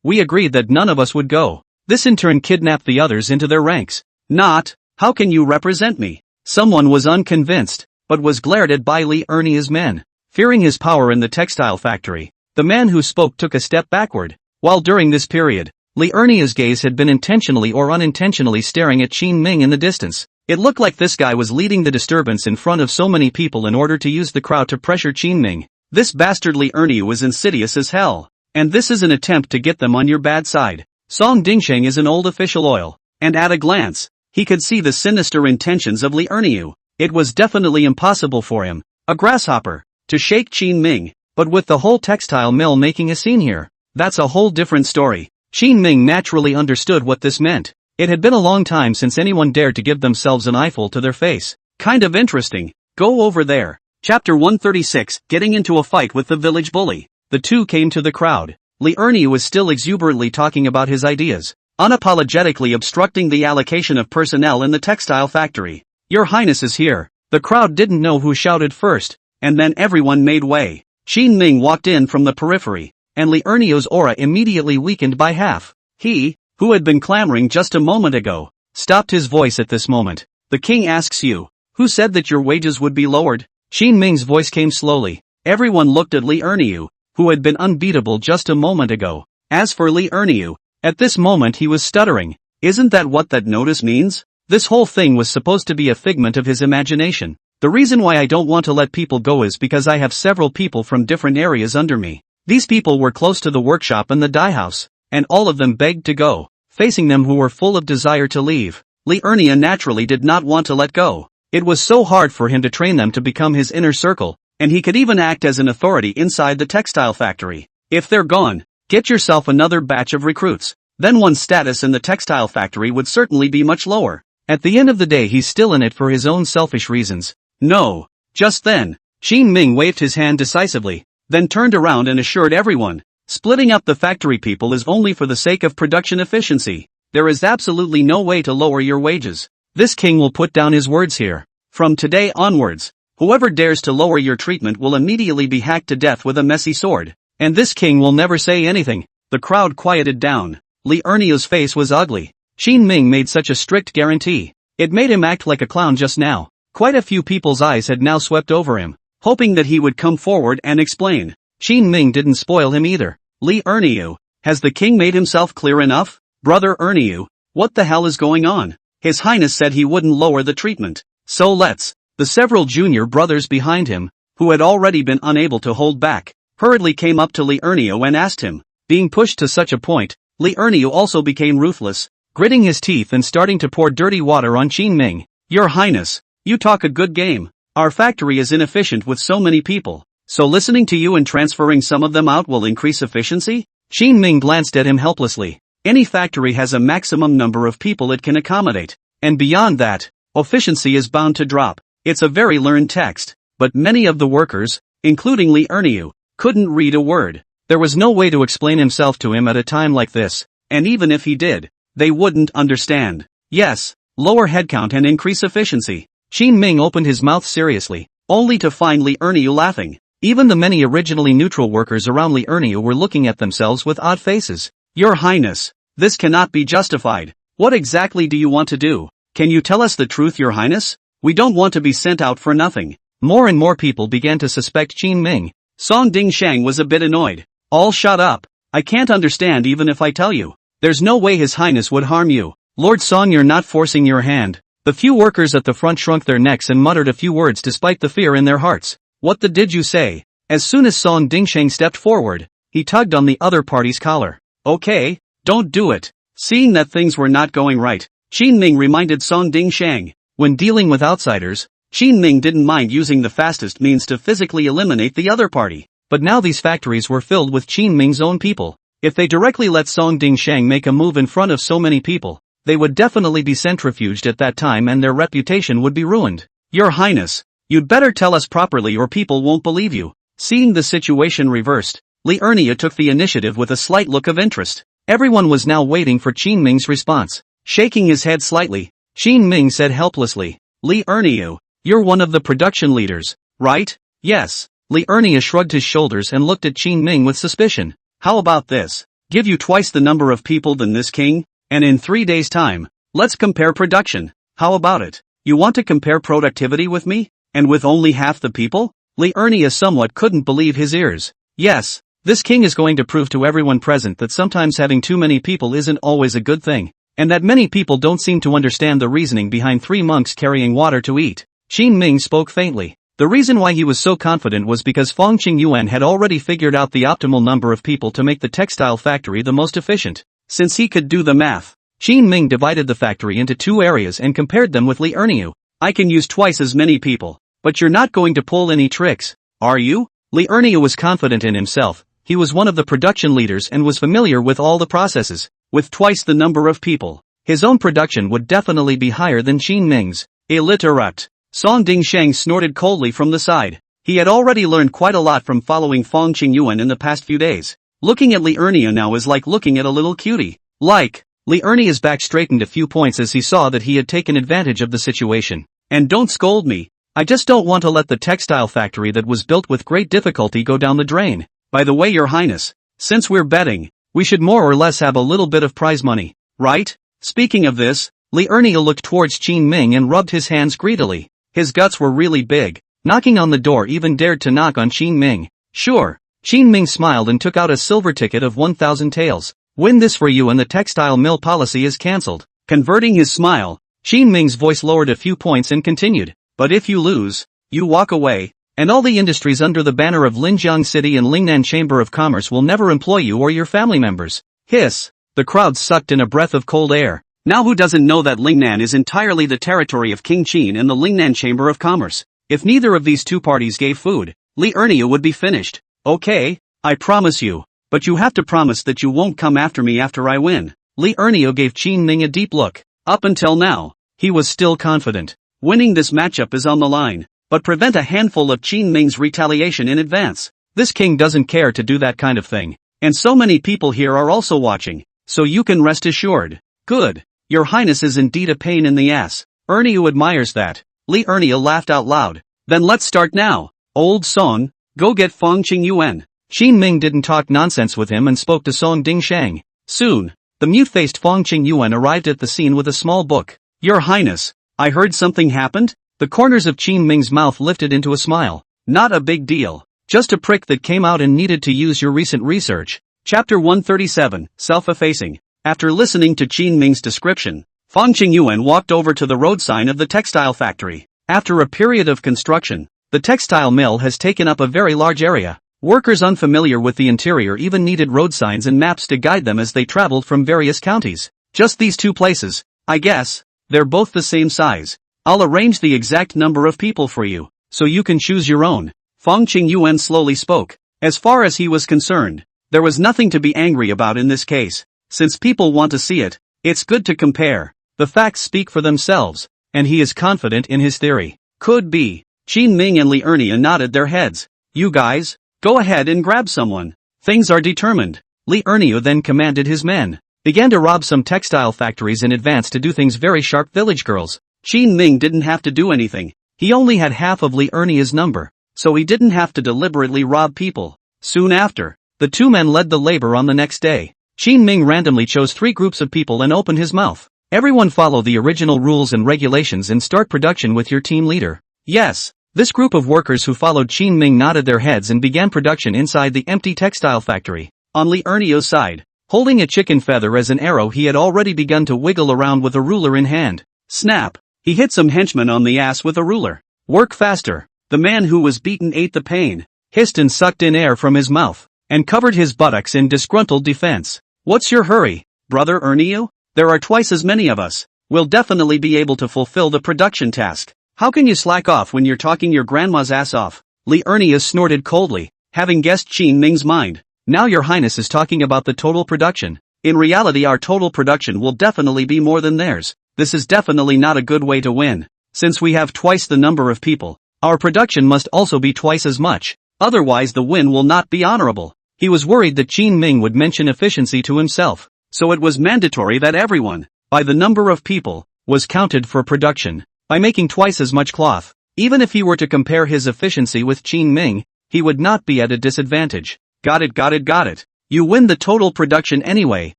We agreed that none of us would go. This in turn kidnapped the others into their ranks. Not. How can you represent me? Someone was unconvinced, but was glared at by Li Erniu's men. Fearing his power in the textile factory, the man who spoke took a step backward. While during this period, Li Erniu's gaze had been intentionally or unintentionally staring at Qin Ming in the distance. It looked like this guy was leading the disturbance in front of so many people in order to use the crowd to pressure Qin Ming. This bastard Li Erniu was insidious as hell. And this is an attempt to get them on your bad side. Song Dingsheng is an old official oil, and at a glance, he could see the sinister intentions of Li Erniu. It was definitely impossible for him, a grasshopper, to shake Qin Ming, but with the whole textile mill making a scene here, that's a whole different story. Qin Ming naturally understood what this meant. It had been a long time since anyone dared to give themselves an eyeful to their face. Kind of interesting. Go over there. Chapter 136, Getting into a Fight with the Village Bully. The two came to the crowd. Li Erniu was still exuberantly talking about his ideas, unapologetically obstructing the allocation of personnel in the textile factory. Your Highness is here. The crowd didn't know who shouted first, and then everyone made way. Qin Ming walked in from the periphery, and Li Erniu's aura immediately weakened by half. He, who had been clamoring just a moment ago, stopped his voice at this moment. The king asks you, who said that your wages would be lowered? Qin Ming's voice came slowly. Everyone looked at Li Erniu, who had been unbeatable just a moment ago. As for Li Erniu, at this moment he was stuttering. Isn't that what that notice means? This whole thing was supposed to be a figment of his imagination. The reason why I don't want to let people go is because I have several people from different areas under me. These people were close to the workshop and the dye house, and all of them begged to go, facing them who were full of desire to leave. Li Erniu naturally did not want to let go. It was so hard for him to train them to become his inner circle, and he could even act as an authority inside the textile factory. If they're gone, get yourself another batch of recruits. Then one's status in the textile factory would certainly be much lower. At the end of the day he's still in it for his own selfish reasons. No. Just then, Qin Ming waved his hand decisively, then turned around and assured everyone, splitting up the factory people is only for the sake of production efficiency. There is absolutely no way to lower your wages. This king will put down his words here. From today onwards, whoever dares to lower your treatment will immediately be hacked to death with a messy sword. And this king will never say anything. The crowd quieted down. Li Erniu's face was ugly. Qin Ming made such a strict guarantee. It made him act like a clown just now. Quite a few people's eyes had now swept over him, hoping that he would come forward and explain. Qin Ming didn't spoil him either. Li Erniu, has the king made himself clear enough? Brother Erniu, what the hell is going on? His Highness said he wouldn't lower the treatment. So let's. The several junior brothers behind him, who had already been unable to hold back, hurriedly came up to Li Erniu and asked him. Being pushed to such a point, Li Erniu also became ruthless, gritting his teeth and starting to pour dirty water on Qin Ming. Your Highness, you talk a good game. Our factory is inefficient with so many people, so listening to you and transferring some of them out will increase efficiency? Qin Ming glanced at him helplessly. Any factory has a maximum number of people it can accommodate, and beyond that, efficiency is bound to drop. It's a very learned text, but many of the workers, including Li Erniu, couldn't read a word. There was no way to explain himself to him at a time like this, and even if he did, they wouldn't understand. Yes, lower headcount and increase efficiency. Qin Ming opened his mouth seriously, only to find Li Erniu laughing. Even the many originally neutral workers around Li Erniu were looking at themselves with odd faces. Your Highness, this cannot be justified. What exactly do you want to do? Can you tell us the truth, Your Highness? We don't want to be sent out for nothing. More and more people began to suspect Qin Ming. Song Dingshang was a bit annoyed. All shut up. I can't understand even if I tell you. There's no way His Highness would harm you. Lord Song, you're not forcing your hand. The few workers at the front shrunk their necks and muttered a few words despite the fear in their hearts. What the did you say? As soon as Song Dingsheng stepped forward, he tugged on the other party's collar. Okay, don't do it. Seeing that things were not going right, Qin Ming reminded Song Dingsheng. When dealing with outsiders, Qin Ming didn't mind using the fastest means to physically eliminate the other party. But now these factories were filled with Qin Ming's own people. If they directly let Song Dingsheng make a move in front of so many people, they would definitely be centrifuged at that time and their reputation would be ruined. Your Highness, you'd better tell us properly or people won't believe you. Seeing the situation reversed, Li Erniu took the initiative with a slight look of interest. Everyone was now waiting for Qin Ming's response. Shaking his head slightly, Qin Ming said helplessly, Li Erniu, you're one of the production leaders, right? Yes. Li Erniu shrugged his shoulders and looked at Qin Ming with suspicion. How about this? Give you twice the number of people than this king? And in 3 days' time, let's compare production. How about it? You want to compare productivity with me? And with only half the people? Li Erniu somewhat couldn't believe his ears. Yes, this king is going to prove to everyone present that sometimes having too many people isn't always a good thing, and that many people don't seem to understand the reasoning behind 3 monks carrying water to eat. Qin Ming spoke faintly. The reason why he was so confident was because Fong Qingyuan had already figured out the optimal number of people to make the textile factory the most efficient. Since he could do the math, Qin Ming divided the factory into 2 areas and compared them with Li Erniu. I can use twice as many people, but you're not going to pull any tricks, are you? Li Erniu was confident in himself. He was one of the production leaders and was familiar with all the processes. With twice the number of people, his own production would definitely be higher than Qin Ming's. Illiterate. Song Dingsheng snorted coldly from the side. He had already learned quite a lot from following Fong Qingyuan in the past few days. Looking at Li Erniu now is like looking at a little cutie. Li Erniu's back straightened a few points as he saw that he had taken advantage of the situation. And don't scold me. I just don't want to let the textile factory that was built with great difficulty go down the drain. By the way, Your Highness, since we're betting, we should more or less have a little bit of prize money, right? Speaking of this, Li Erniu looked towards Qin Ming and rubbed his hands greedily. His guts were really big. Knocking on the door even dared to knock on Qin Ming. Sure. Qin Ming smiled and took out a silver ticket of 1,000 taels. Win this for you and the textile mill policy is cancelled. Converting his smile, Qin Ming's voice lowered a few points and continued. But if you lose, you walk away, and all the industries under the banner of Linjiang City and Lingnan Chamber of Commerce will never employ you or your family members. Hiss. The crowd sucked in a breath of cold air. Now who doesn't know that Lingnan is entirely the territory of King Qin and the Lingnan Chamber of Commerce? If neither of these two parties gave food, Li Ernia would be finished. Okay, I promise you. But you have to promise that you won't come after me after I win. Li Ernia gave Qin Ming a deep look. Up until now, he was still confident. Winning this matchup is on the line, but prevent a handful of Qin Ming's retaliation in advance. This king doesn't care to do that kind of thing. And so many people here are also watching, so you can rest assured. Good. Your Highness is indeed a pain in the ass. Ernia admires that. Li Ernia laughed out loud. Then let's start now. Old Song, go get Fong Qingyuan. Qin Ming didn't talk nonsense with him and spoke to Song Dingshang. Soon, the mute-faced Fong Qingyuan arrived at the scene with a small book. Your Highness, I heard something happened? The corners of Qin Ming's mouth lifted into a smile. Not a big deal. Just a prick that came out and needed to use your recent research. Chapter 137, Self-Effacing. After listening to Qin Ming's description, Fong Qingyuan walked over to the road sign of the textile factory. After a period of construction, the textile mill has taken up a very large area. Workers unfamiliar with the interior even needed road signs and maps to guide them as they traveled from various counties. Just these two places, I guess. They're both the same size. I'll arrange the exact number of people for you, so you can choose your own. Fong Qingyuan slowly spoke. As far as he was concerned, there was nothing to be angry about in this case. Since people want to see it, it's good to compare. The facts speak for themselves, and he is confident in his theory. Could be. Qin Ming and Li Ernia nodded their heads. You guys, go ahead and grab someone. Things are determined. Li Ernia then commanded his men. Began to rob some textile factories in advance to do things very sharp village girls. Qin Ming didn't have to do anything. He only had half of Li Ernia's number, so he didn't have to deliberately rob people. Soon after, the two men led the labor on the next day. Qin Ming randomly chose 3 groups of people and opened his mouth. Everyone follow the original rules and regulations and start production with your team leader. Yes, this group of workers who followed Qin Ming nodded their heads and began production inside the empty textile factory. On Li Ernia's side, holding a chicken feather as an arrow, he had already begun to wiggle around with a ruler in hand. Snap! He hit some henchmen on the ass with a ruler. Work faster. The man who was beaten ate the pain, hissed and sucked in air from his mouth, and covered his buttocks in disgruntled defense. What's your hurry, brother Ernia? There are twice as many of us. We'll definitely be able to fulfill the production task. How can you slack off when you're talking your grandma's ass off? Li Ernia snorted coldly, having guessed Qin Ming's mind. Now your Highness is talking about the total production. In reality, our total production will definitely be more than theirs. This is definitely not a good way to win. Since we have twice the number of people, our production must also be twice as much. Otherwise the win will not be honorable. He was worried that Qin Ming would mention efficiency to himself, so it was mandatory that everyone, by the number of people, was counted for production. By making twice as much cloth, even if he were to compare his efficiency with Qin Ming, he would not be at a disadvantage. Got it. You win the total production anyway.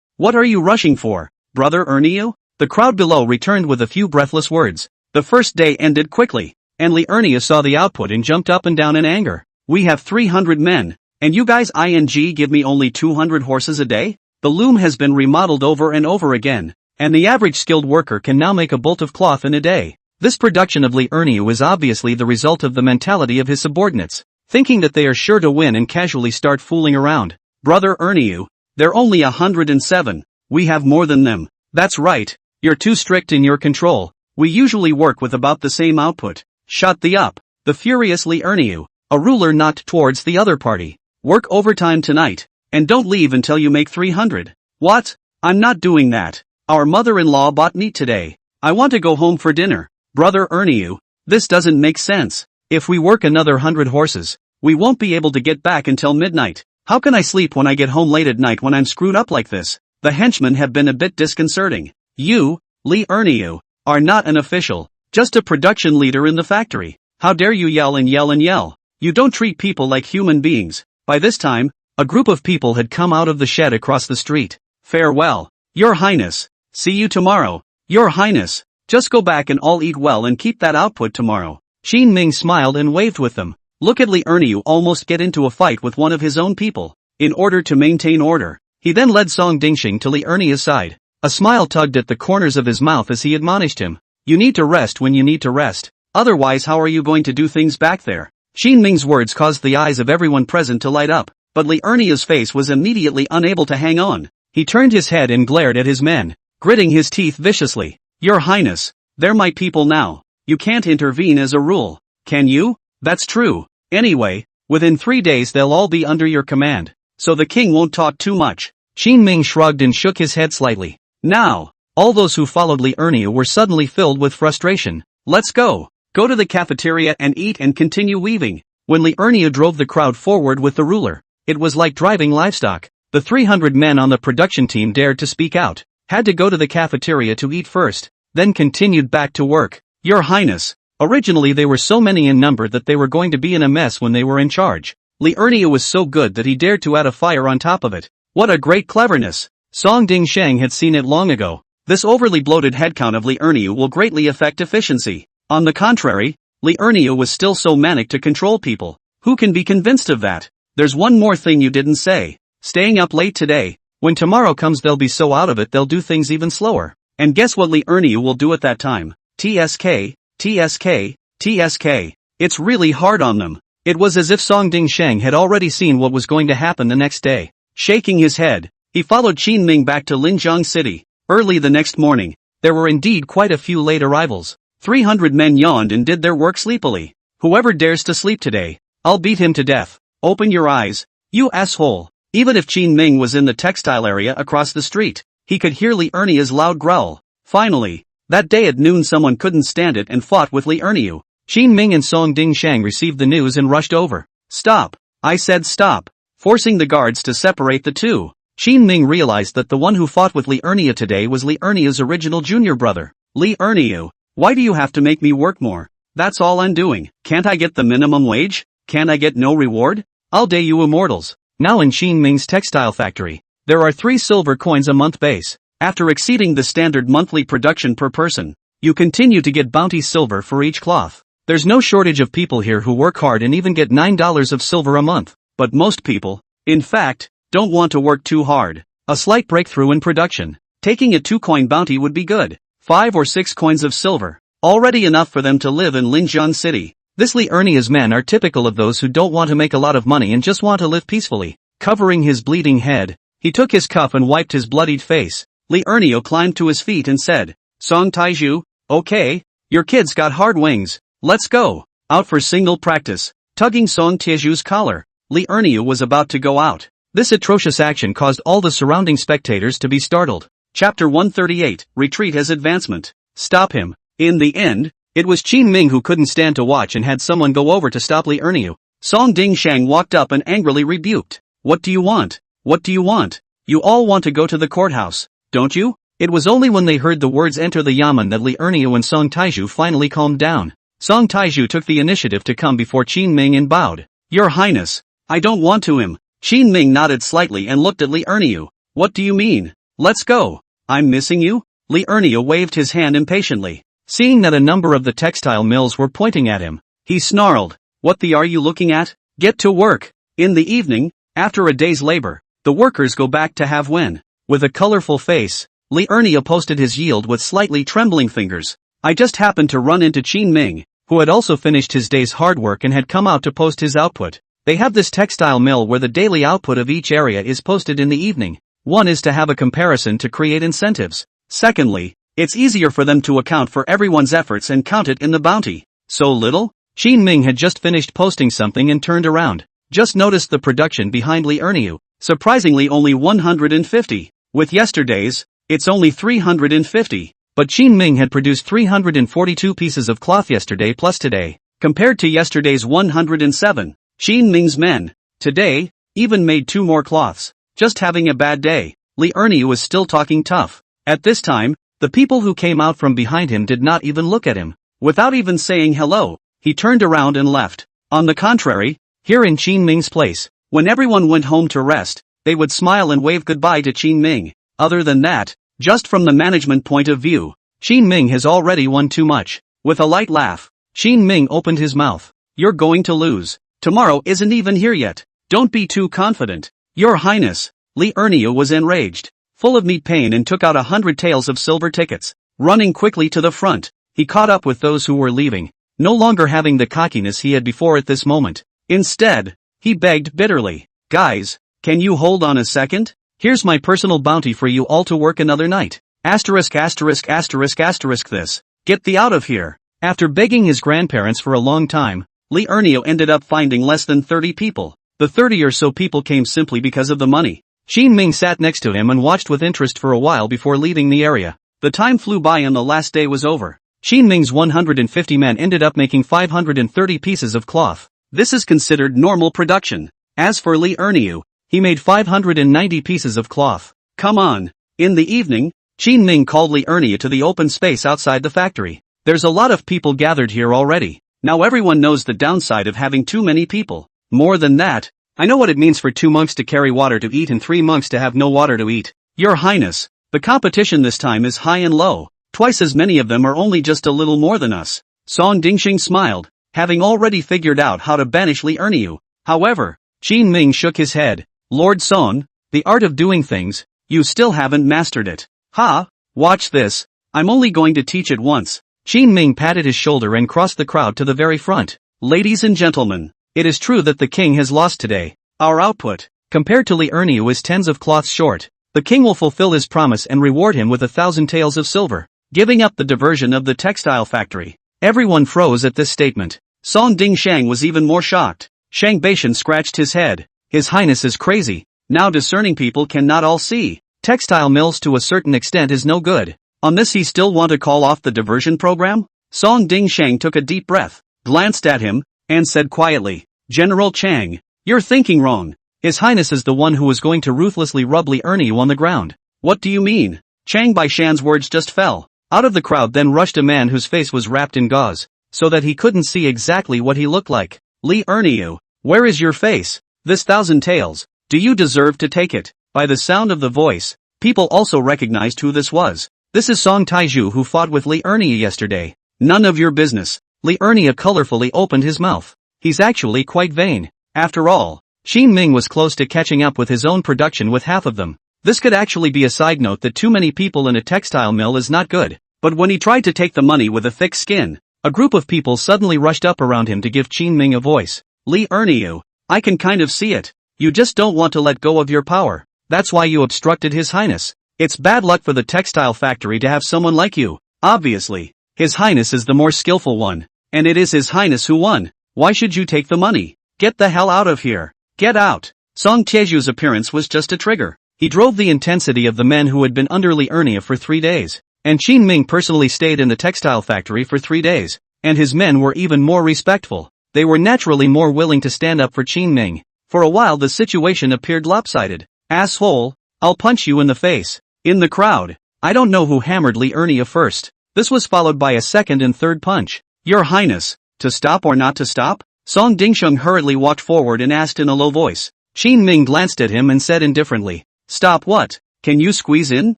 What are you rushing for, brother Ernia? The crowd below returned with a few breathless words. The first day ended quickly, and Li Ernia saw the output and jumped up and down in anger. We have 300 men, and you guys give me only 200 horses a day? The loom has been remodeled over and over again, and the average skilled worker can now make a bolt of cloth in a day. This production of Li Ernia is obviously the result of the mentality of his subordinates, thinking that they are sure to win and casually start fooling around. Brother Ernia, they're only 107. We have more than them. That's right. You're too strict in your control. We usually work with about the same output. Shut the up. The furious Li Ernia, a ruler knocked towards the other party. Work overtime tonight, and don't leave until you make 300. What? I'm not doing that. Our mother-in-law bought meat today. I want to go home for dinner. Brother Ernia, this doesn't make sense. If we work another 100 horses, we won't be able to get back until midnight. How can I sleep when I get home late at night when I'm screwed up like this? The henchmen have been a bit disconcerting. You, Li Ernia, are not an official, just a production leader in the factory. How dare you yell and yell and yell? You don't treat people like human beings. By this time, a group of people had come out of the shed across the street. Farewell, Your Highness. See you tomorrow. Your Highness, just go back and all eat well and keep that output tomorrow. Qin Ming smiled and waved with them. Look at Li Erniu almost get into a fight with one of his own people. In order to maintain order, he then led Song Dingxing to Li Erniu's side. A smile tugged at the corners of his mouth as he admonished him. You need to rest when you need to rest. Otherwise how are you going to do things back there? Qin Ming's words caused the eyes of everyone present to light up, but Li Erniu's face was immediately unable to hang on. He turned his head and glared at his men, gritting his teeth viciously. Your Highness, they're my people now. You can't intervene as a rule, can you? That's true. Anyway, within 3 days they'll all be under your command, so the king won't talk too much. Qin Ming shrugged and shook his head slightly. Now, all those who followed Li Erniu were suddenly filled with frustration. Let's go. Go to the cafeteria and eat and continue weaving. When Li Erniu drove the crowd forward with the ruler, it was like driving livestock. The 300 men on the production team dared to speak out, had to go to the cafeteria to eat first, then continued back to work. Your Highness. Originally they were so many in number that they were going to be in a mess when they were in charge. Li Erniu was so good that he dared to add a fire on top of it. What a great cleverness! Song Dingsheng had seen it long ago. This overly bloated headcount of Li Erniu will greatly affect efficiency. On the contrary, Li Erniu was still so manic to control people. Who can be convinced of that? There's one more thing you didn't say. Staying up late today. When tomorrow comes they'll be so out of it they'll do things even slower. And guess what Li Erniu will do at that time? TSK. TSK, TSK. It's really hard on them. It was as if Song Dingsheng had already seen what was going to happen the next day. Shaking his head, he followed Qin Ming back to Linjiang City. Early the next morning, there were indeed quite a few late arrivals. 300 men yawned and did their work sleepily. Whoever dares to sleep today, I'll beat him to death. Open your eyes, you asshole. Even if Qin Ming was in the textile area across the street, he could hear Li Erniu's loud growl. Finally, that day at noon someone couldn't stand it and fought with Li Erniu. Qin Ming and Song Dingsheng received the news and rushed over. Stop! I said stop! Forcing the guards to separate the two. Qin Ming realized that the one who fought with Li Erniu today was Li Erniu's original junior brother. Li Erniu, why do you have to make me work more? That's all I'm doing. Can't I get the minimum wage? Can't I get no reward? I'll day you immortals. Now in Qin Ming's textile factory, there are 3 silver coins a month base. After exceeding the standard monthly production per person, you continue to get bounty silver for each cloth. There's no shortage of people here who work hard and even get $9 of silver a month. But most people, in fact, don't want to work too hard. A slight breakthrough in production. Taking a 2-coin bounty would be good. 5 or 6 coins of silver. Already enough for them to live in Linjiang City. This Li Erniu's men are typical of those who don't want to make a lot of money and just want to live peacefully. Covering his bleeding head, he took his cuff and wiped his bloodied face. Li Erniu climbed to his feet and said, Song Taiju, okay, your kid's got hard wings, let's go, out for single practice. Tugging Song Taiju's collar, Li Erniu was about to go out. This atrocious action caused all the surrounding spectators to be startled. Chapter 138, Retreat as Advancement. Stop him. In the end, it was Qin Ming who couldn't stand to watch and had someone go over to stop Li Erniu. Song Dingsheng walked up and angrily rebuked. What do you want? What do you want? You all want to go to the courthouse, don't you? It was only when they heard the words enter the yamen that Li Erniu and Song Taiju finally calmed down. Song Taiju took the initiative to come before Qin Ming and bowed. Your Highness, I don't want to him. Qin Ming nodded slightly and looked at Li Erniu. What do you mean? Let's go. I'm missing you? Li Erniu waved his hand impatiently. Seeing that a number of the textile mills were pointing at him, he snarled. What the are you looking at? Get to work. In the evening, after a day's labor, the workers go back to have when. With a colorful face, Li Erniu posted his yield with slightly trembling fingers. I just happened to run into Qin Ming, who had also finished his day's hard work and had come out to post his output. They have this textile mill where the daily output of each area is posted in the evening. One is to have a comparison to create incentives. Secondly, it's easier for them to account for everyone's efforts and count it in the bounty. So little? Qin Ming had just finished posting something and turned around. Just noticed the production behind Li Erniu. Surprisingly only 150. With yesterday's, it's only 350. But Qin Ming had produced 342 pieces of cloth yesterday plus today, compared to yesterday's 107. Qin Ming's men, today, even made 2 more cloths. Just having a bad day. Li Erniu was still talking tough. At this time, the people who came out from behind him did not even look at him. Without even saying hello, he turned around and left. On the contrary, here in Qin Ming's place, when everyone went home to rest, they would smile and wave goodbye to Qin Ming. Other than that, just from the management point of view, Qin Ming has already won too much. With a light laugh, Qin Ming opened his mouth. You're going to lose. Tomorrow isn't even here yet. Don't be too confident. Your Highness. Li Erniu was enraged, full of neat pain, and took out 100 taels of silver tickets. Running quickly to the front, he caught up with those who were leaving, no longer having the cockiness he had before at this moment. Instead, he begged bitterly, guys, can you hold on a second? Here's my personal bounty for you all to work another night. Asterisk asterisk asterisk asterisk this. Get thee out of here. After begging his grandparents for a long time, Li Erniu ended up finding less than 30 people. The 30 or so people came simply because of the money. Qin Ming sat next to him and watched with interest for a while before leaving the area. The time flew by and the last day was over. Qin Ming's 150 men ended up making 530 pieces of cloth. This is considered normal production. As for Li Erniu, he made 590 pieces of cloth. Come on. In the evening, Qin Ming called Li Erniu to the open space outside the factory. There's a lot of people gathered here already. Now everyone knows the downside of having too many people. More than that, I know what it means for 2 monks to carry water to eat and 3 monks to have no water to eat. Your Highness, the competition this time is high and low. Twice as many of them are only just a little more than us. Song Dingxing smiled, having already figured out how to banish Li Erniu. However, Qin Ming shook his head. Lord Song, the art of doing things, you still haven't mastered it. Ha, watch this. I'm only going to teach it once. Qin Ming patted his shoulder and crossed the crowd to the very front. Ladies and gentlemen, it is true that the king has lost today. Our output, compared to Li Erniu, is tens of cloths short. The king will fulfill his promise and reward him with 1,000 taels of silver, giving up the diversion of the textile factory. Everyone froze at this statement. Song Dingshang was even more shocked. Shang Beishan scratched his head. His Highness is crazy. Now discerning people cannot all see. Textile mills to a certain extent is no good. On this he still want to call off the diversion program? Song Dingshang took a deep breath, glanced at him, and said quietly, General Chang, you're thinking wrong. His Highness is the one who is going to ruthlessly rub Li Erniu on the ground. What do you mean? Chang Baishan's words just fell. Out of the crowd then rushed a man whose face was wrapped in gauze, so that he couldn't see exactly what he looked like. Li Erniu, where is your face? This 1,000 taels, do you deserve to take it? By the sound of the voice, people also recognized who this was. This is Song Taizhu who fought with Li Erniu yesterday. None of your business. Li Erniu colorfully opened his mouth. He's actually quite vain. After all, Qin Ming was close to catching up with his own production with half of them. This could actually be a side note that too many people in a textile mill is not good. But when he tried to take the money with a thick skin, a group of people suddenly rushed up around him to give Qin Ming a voice. Li Erniu, I can kind of see it. You just don't want to let go of your power. That's why you obstructed His Highness. It's bad luck for the textile factory to have someone like you. Obviously, His Highness is the more skillful one. And it is His Highness who won. Why should you take the money? Get the hell out of here. Get out. Song Tieju's appearance was just a trigger. He drove the intensity of the men who had been under Li Erniu for 3 days. And Qin Ming personally stayed in the textile factory for 3 days. And his men were even more respectful. They were naturally more willing to stand up for Qin Ming. For a while the situation appeared lopsided. Asshole, I'll punch you in the face. In the crowd, I don't know who hammered Li Erniu first. This was followed by a second and third punch. Your Highness, to stop or not to stop? Song Dingsheng hurriedly walked forward and asked in a low voice. Qin Ming glanced at him and said indifferently, Stop what? Can you squeeze in?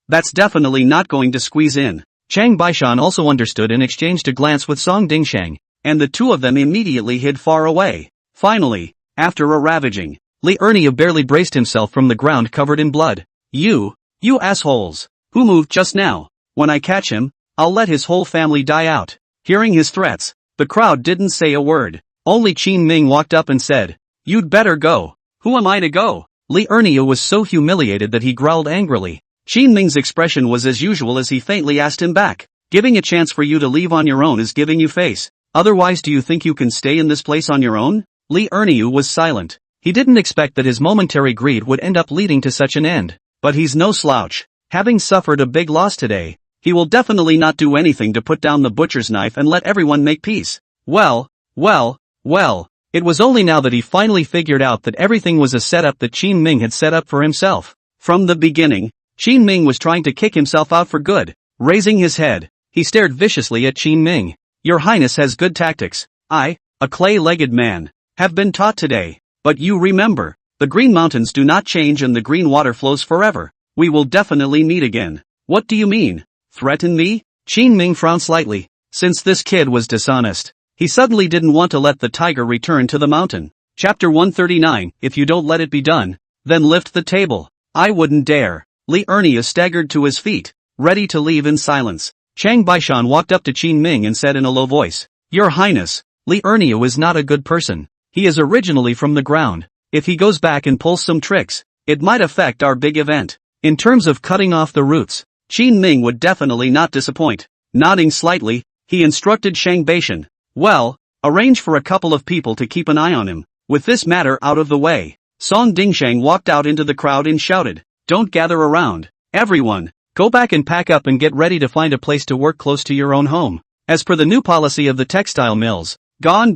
That's definitely not going to squeeze in. Chang Baishan also understood and exchanged a glance with Song Dingsheng, and the two of them immediately hid far away. Finally, after a ravaging, Li Erniu barely braced himself from the ground covered in blood. You assholes. Who moved just now? When I catch him, I'll let his whole family die out. Hearing his threats, the crowd didn't say a word. Only Qin Ming walked up and said, You'd better go. Who am I to go? Li Erniu was so humiliated that he growled angrily. Qin Ming's expression was as usual as he faintly asked him back. Giving a chance for you to leave on your own is giving you face. Otherwise do you think you can stay in this place on your own? Li Erniu was silent. He didn't expect that his momentary greed would end up leading to such an end. But he's no slouch. Having suffered a big loss today, he will definitely not do anything to put down the butcher's knife and let everyone make peace. Well, it was only now that he finally figured out that everything was a setup that Qin Ming had set up for himself. From the beginning, Qin Ming was trying to kick himself out for good. Raising his head, he stared viciously at Qin Ming. Your Highness has good tactics. I, a clay-legged man, have been taught today. But you remember, the Green Mountains do not change and the green water flows forever. We will definitely meet again. What do you mean? Threaten me? Qin Ming frowned slightly. Since this kid was dishonest, He suddenly didn't want to let the tiger return to the mountain. Chapter 139, If you don't let it be done, then lift the table. I wouldn't dare. Li Ernia staggered to his feet, ready to leave in silence. Chang Baishan walked up to Qin Ming and said in a low voice, Your Highness, Li Ernia is not a good person. He is originally from the ground. If he goes back and pulls some tricks, it might affect our big event. In terms of cutting off the roots, Qin Ming would definitely not disappoint. Nodding slightly, he instructed Shang Baishan, Well, arrange for a couple of people to keep an eye on him. With this matter out of the way, Song Dingsheng walked out into the crowd and shouted, Don't gather around. Everyone, go back and pack up and get ready to find a place to work close to your own home. As per the new policy of the textile mills, gone.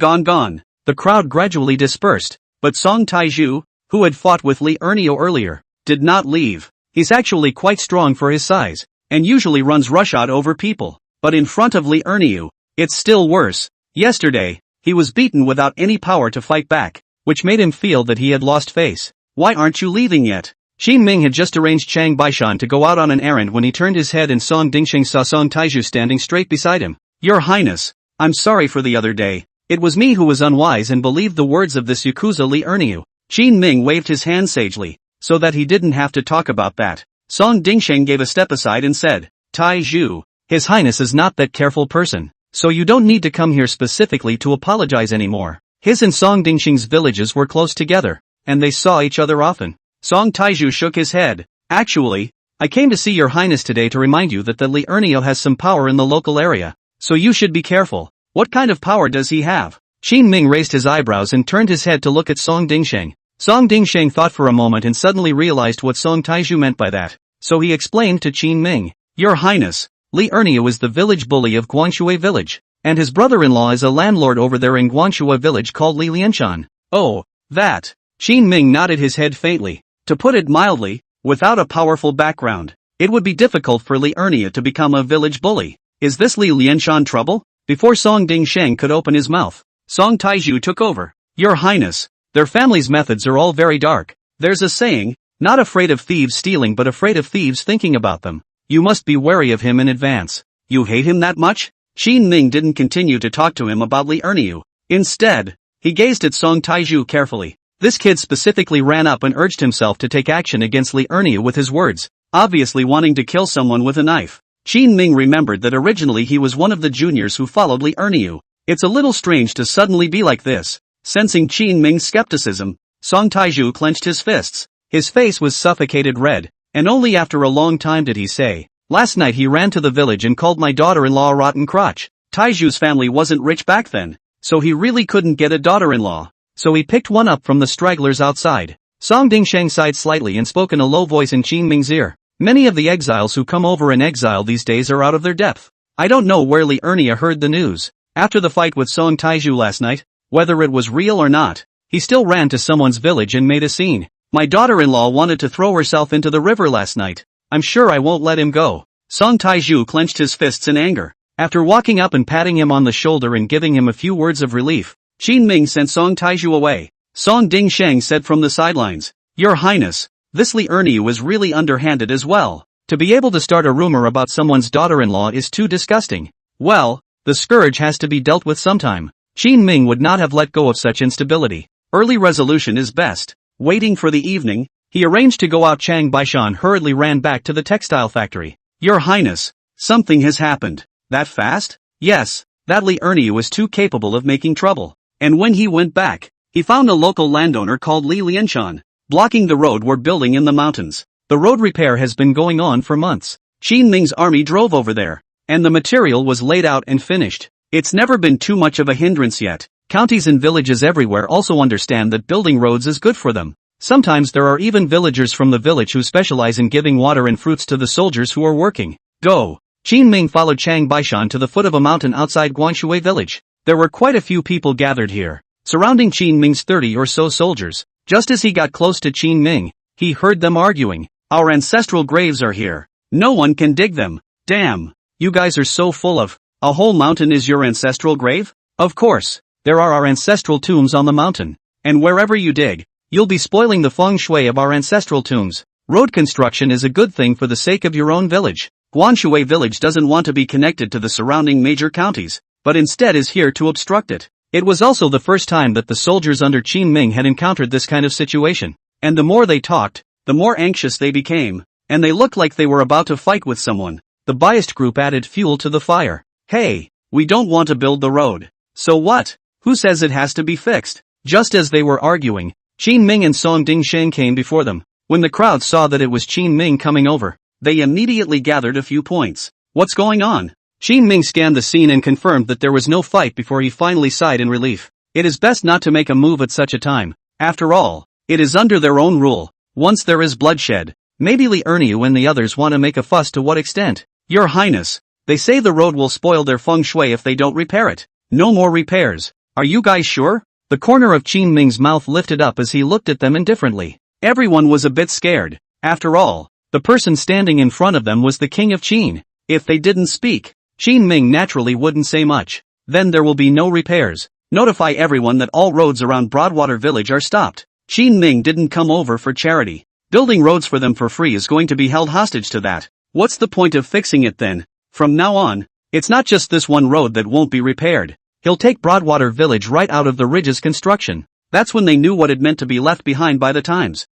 The crowd gradually dispersed, but Song Taizhu, who had fought with Li Ernia earlier, did not leave. He's actually quite strong for his size, and usually runs roughshod over people. But in front of Li Ernia, it's still worse. Yesterday, he was beaten without any power to fight back, which made him feel that he had lost face. Why aren't you leaving yet? Qin Ming had just arranged Chang Baishan to go out on an errand when he turned his head and Song Dingsheng saw Song Taizhu standing straight beside him. Your Highness, I'm sorry for the other day. It was me who was unwise and believed the words of this Yakuza Li Ernia. Qin Ming waved his hand sagely, so that he didn't have to talk about that. Song Dingsheng gave a step aside and said, Taizhu, His Highness is not that careful person, so you don't need to come here specifically to apologize anymore. His and Song Dingsheng's villages were close together, and they saw each other often. Song Taizhu shook his head. Actually, I came to see your Highness today to remind you that the Li Ernia has some power in the local area, so you should be careful. What kind of power does he have? Qin Ming raised his eyebrows and turned his head to look at Song Dingsheng. Song Dingsheng thought for a moment and suddenly realized what Song Taizhu meant by that, so he explained to Qin Ming, Your Highness, Li Ernia was the village bully of Guanshui village, and his brother-in-law is a landlord over there in Guanshui village called Li Lianshan. Oh, that. Qin Ming nodded his head faintly. To put it mildly, without a powerful background, it would be difficult for Li Ernia to become a village bully. Is this Li Lianshan trouble? Before Song Dingsheng could open his mouth, Song Taizhu took over. Your Highness, their family's methods are all very dark. There's a saying, not afraid of thieves stealing but afraid of thieves thinking about them. You must be wary of him in advance. You hate him that much? Qin Ming didn't continue to talk to him about Li Ernia. Instead, he gazed at Song Taizhu carefully. This kid specifically ran up and urged himself to take action against Li Ernia with his words, obviously wanting to kill someone with a knife. Qin Ming remembered that originally he was one of the juniors who followed Li Ernia. It's a little strange to suddenly be like this. Sensing Qin Ming's skepticism, Song Taizhu clenched his fists. His face was suffocated red, and only after a long time did he say, Last night he ran to the village and called my daughter-in-law a rotten crotch. Taizhu's family wasn't rich back then, so he really couldn't get a daughter-in-law. So he picked one up from the stragglers outside. Song Dingsheng sighed slightly and spoke in a low voice in Qin Ming's ear. Many of the exiles who come over in exile these days are out of their depth. I don't know where Li Ernia heard the news. After the fight with Song Taizhu last night, whether it was real or not, he still ran to someone's village and made a scene. My daughter-in-law wanted to throw herself into the river last night. I'm sure I won't let him go. Song Taizhu clenched his fists in anger. After walking up and patting him on the shoulder and giving him a few words of relief, Qin Ming sent Song Taizhu away. Song Dingsheng said from the sidelines, Your Highness, this Li Ernia was really underhanded as well. To be able to start a rumor about someone's daughter-in-law is too disgusting. Well, the scourge has to be dealt with sometime. Qin Ming would not have let go of such instability. Early resolution is best. Waiting for the evening, he arranged to go out. Chang Baishan hurriedly ran back to the textile factory. Your Highness, something has happened. That fast? Yes, that Li Ernia was too capable of making trouble. And when he went back, he found a local landowner called Li Lianshan, blocking the road we're building in the mountains. The road repair has been going on for months. Qin Ming's army drove over there, and the material was laid out and finished. It's never been too much of a hindrance yet. Counties and villages everywhere also understand that building roads is good for them. Sometimes there are even villagers from the village who specialize in giving water and fruits to the soldiers who are working. Go! Qin Ming followed Chang Baishan to the foot of a mountain outside Guanshui village. There were quite a few people gathered here, surrounding Qin Ming's 30 or so soldiers. Just as he got close to Qin Ming, he heard them arguing. Our ancestral graves are here. No one can dig them. Damn, you guys are so full of, a whole mountain is your ancestral grave? Of course, there are our ancestral tombs on the mountain. And wherever you dig, you'll be spoiling the feng shui of our ancestral tombs. Road construction is a good thing for the sake of your own village. Guanshui village doesn't want to be connected to the surrounding major counties. but instead is here to obstruct it. It was also the first time that the soldiers under Qin Ming had encountered this kind of situation, and the more they talked, the more anxious they became, and they looked like they were about to fight with someone. The biased group added fuel to the fire. Hey, we don't want to build the road. So what? Who says it has to be fixed? Just as they were arguing, Qin Ming and Song Dingsheng came before them. When the crowd saw that it was Qin Ming coming over, they immediately gathered a few points. What's going on? Qin Ming scanned the scene and confirmed that there was no fight before he finally sighed in relief. It is best not to make a move at such a time. After all, it is under their own rule. Once there is bloodshed, maybe Li Erniu and the others want to make a fuss. To what extent? Your Highness, they say the road will spoil their feng shui if they don't repair it. No more repairs. Are you guys sure? The corner of Qin Ming's mouth lifted up as he looked at them indifferently. Everyone was a bit scared. After all, the person standing in front of them was the king of Qin. If they didn't speak, Qin Ming naturally wouldn't say much. Then there will be no repairs. Notify everyone that all roads around Broadwater Village are stopped. Qin Ming didn't come over for charity. Building roads for them for free is going to be held hostage to that. What's the point of fixing it then? From now on, it's not just this one road that won't be repaired. He'll take Broadwater Village right out of the Ridge's construction. That's when they knew what it meant to be left behind by the times.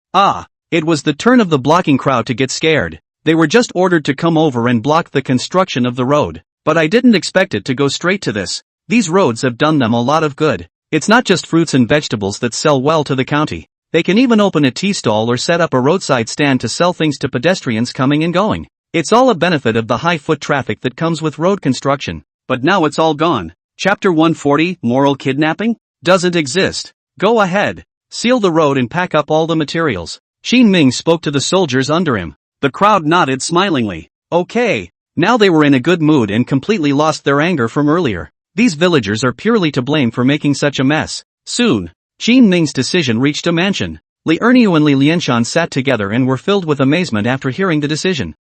It was the turn of the blocking crowd to get scared. They were just ordered to come over and block the construction of the road. But I didn't expect it to go straight to this. These roads have done them a lot of good. It's not just fruits and vegetables that sell well to the county. They can even open a tea stall or set up a roadside stand to sell things to pedestrians coming and going. It's all a benefit of the high foot traffic that comes with road construction. But now it's all gone. Chapter 140, Moral Kidnapping? Doesn't exist. Go ahead. Seal the road and pack up all the materials. Qin Ming spoke to the soldiers under him. The crowd nodded smilingly. Okay. Now they were in a good mood and completely lost their anger from earlier. These villagers are purely to blame for making such a mess. Soon, Qin Ming's decision reached a mansion. Li Erniu and Li Lianshan sat together and were filled with amazement after hearing the decision.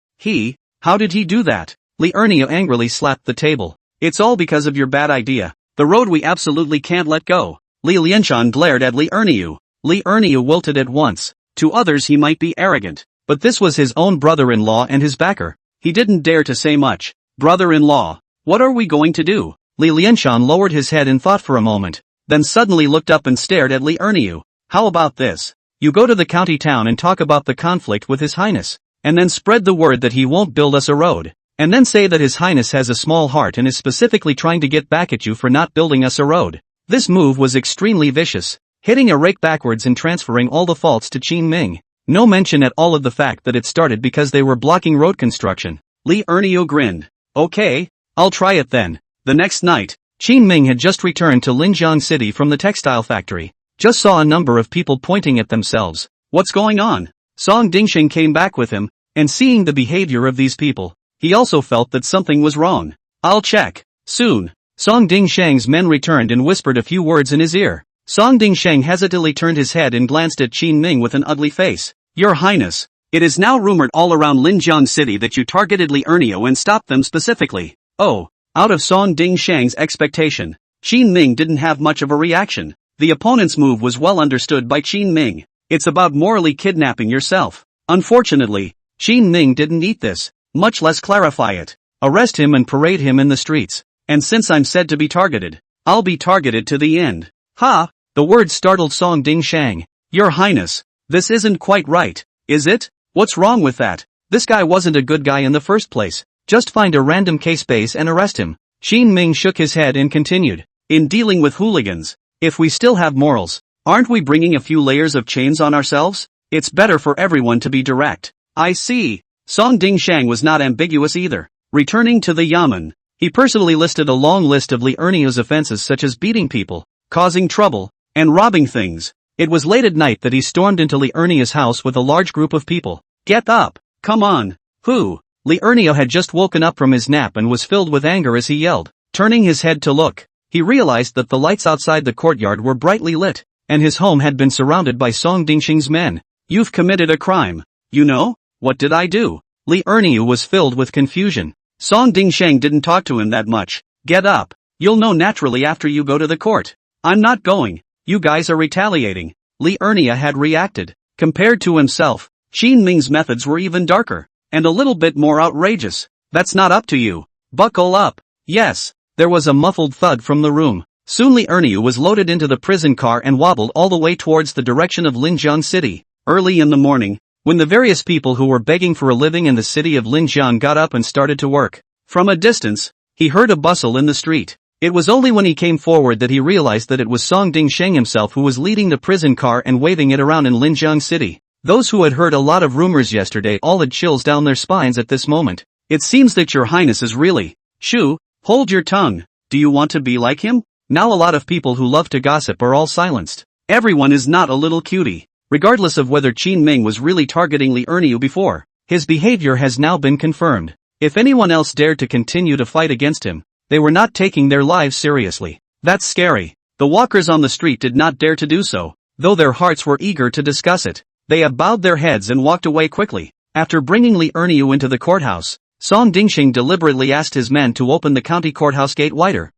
How did he do that? Li Erniu angrily slapped the table. It's all because of your bad idea. The road we absolutely can't let go. Li Lianshan glared at Li Erniu. Li Erniu wilted at once. To others he might be arrogant, but this was his own brother-in-law and his backer. He didn't dare to say much. Brother-in-law, what are we going to do? Li Lianshan lowered his head in thought for a moment, then suddenly looked up and stared at Li Erniu. How about this? You go to the county town and talk about the conflict with His Highness, and then spread the word that he won't build us a road, and then say that His Highness has a small heart and is specifically trying to get back at you for not building us a road. This move was extremely vicious, hitting a rake backwards and transferring all the faults to Qin Ming. No mention at all of the fact that it started because they were blocking road construction. Li Erniu grinned. Okay, I'll try it then. The next night, Qin Ming had just returned to Linjiang City from the textile factory. Just saw a number of people pointing at themselves. What's going on? Song Dingsheng came back with him, and seeing the behavior of these people, he also felt that something was wrong. I'll check. Soon, Song Dingsheng's men returned and whispered a few words in his ear. Song Dingsheng hesitantly turned his head and glanced at Qin Ming with an ugly face. Your Highness, it is now rumored all around Linjiang City that you targeted Li Erniu and stopped them specifically. Oh, out of Song Dingsheng's expectation, Qin Ming didn't have much of a reaction. The opponent's move was well understood by Qin Ming. It's about morally kidnapping yourself. Unfortunately, Qin Ming didn't eat this, much less clarify it. Arrest him and parade him in the streets. And since I'm said to be targeted, I'll be targeted to the end. Ha! The word startled Song Dingsheng. Your Highness, this isn't quite right, is it? What's wrong with that? This guy wasn't a good guy in the first place. Just find a random case base and arrest him. Qin Ming shook his head and continued. In dealing with hooligans, if we still have morals, aren't we bringing a few layers of chains on ourselves? It's better for everyone to be direct. I see. Song Dingsheng was not ambiguous either. Returning to the Yamen, he personally listed a long list of Li Erniu's offenses such as beating people, causing trouble, and robbing things. It was late at night that he stormed into Li Erniu's house with a large group of people. Get up! Come on! Who? Li Erniu had just woken up from his nap and was filled with anger as he yelled. Turning his head to look, he realized that the lights outside the courtyard were brightly lit, and his home had been surrounded by Song Dingsheng's men. You've committed a crime. You know? What did I do? Li Erniu was filled with confusion. Song Dingsheng didn't talk to him that much. Get up. You'll know naturally after you go to the court. I'm not going. You guys are retaliating. Li Erniu had reacted. Compared to himself, Qin Ming's methods were even darker, and a little bit more outrageous. That's not up to you. Buckle up. Yes, There was a muffled thud from the room. Soon Li Erniu was loaded into the prison car and wobbled all the way towards the direction of Linjiang City. Early in the morning, when the various people who were begging for a living in the city of Linjiang got up and started to work, from a distance, he heard a bustle in the street. It was only when he came forward that he realized that it was Song Dingsheng himself who was leading the prison car and waving it around in Linjiang City. Those who had heard a lot of rumors yesterday all had chills down their spines at this moment. It seems that your highness is really... Shoo, hold your tongue. Do you want to be like him? Now a lot of people who love to gossip are all silenced. Everyone is not a little cutie. Regardless of whether Qin Ming was really targeting Li Erniu before, his behavior has now been confirmed. If anyone else dared to continue to fight against him, they were not taking their lives seriously. That's scary. The walkers on the street did not dare to do so, though their hearts were eager to discuss it. They have bowed their heads and walked away quickly. After bringing Li Erniu into the courthouse, Song Dingsheng deliberately asked his men to open the county courthouse gate wider.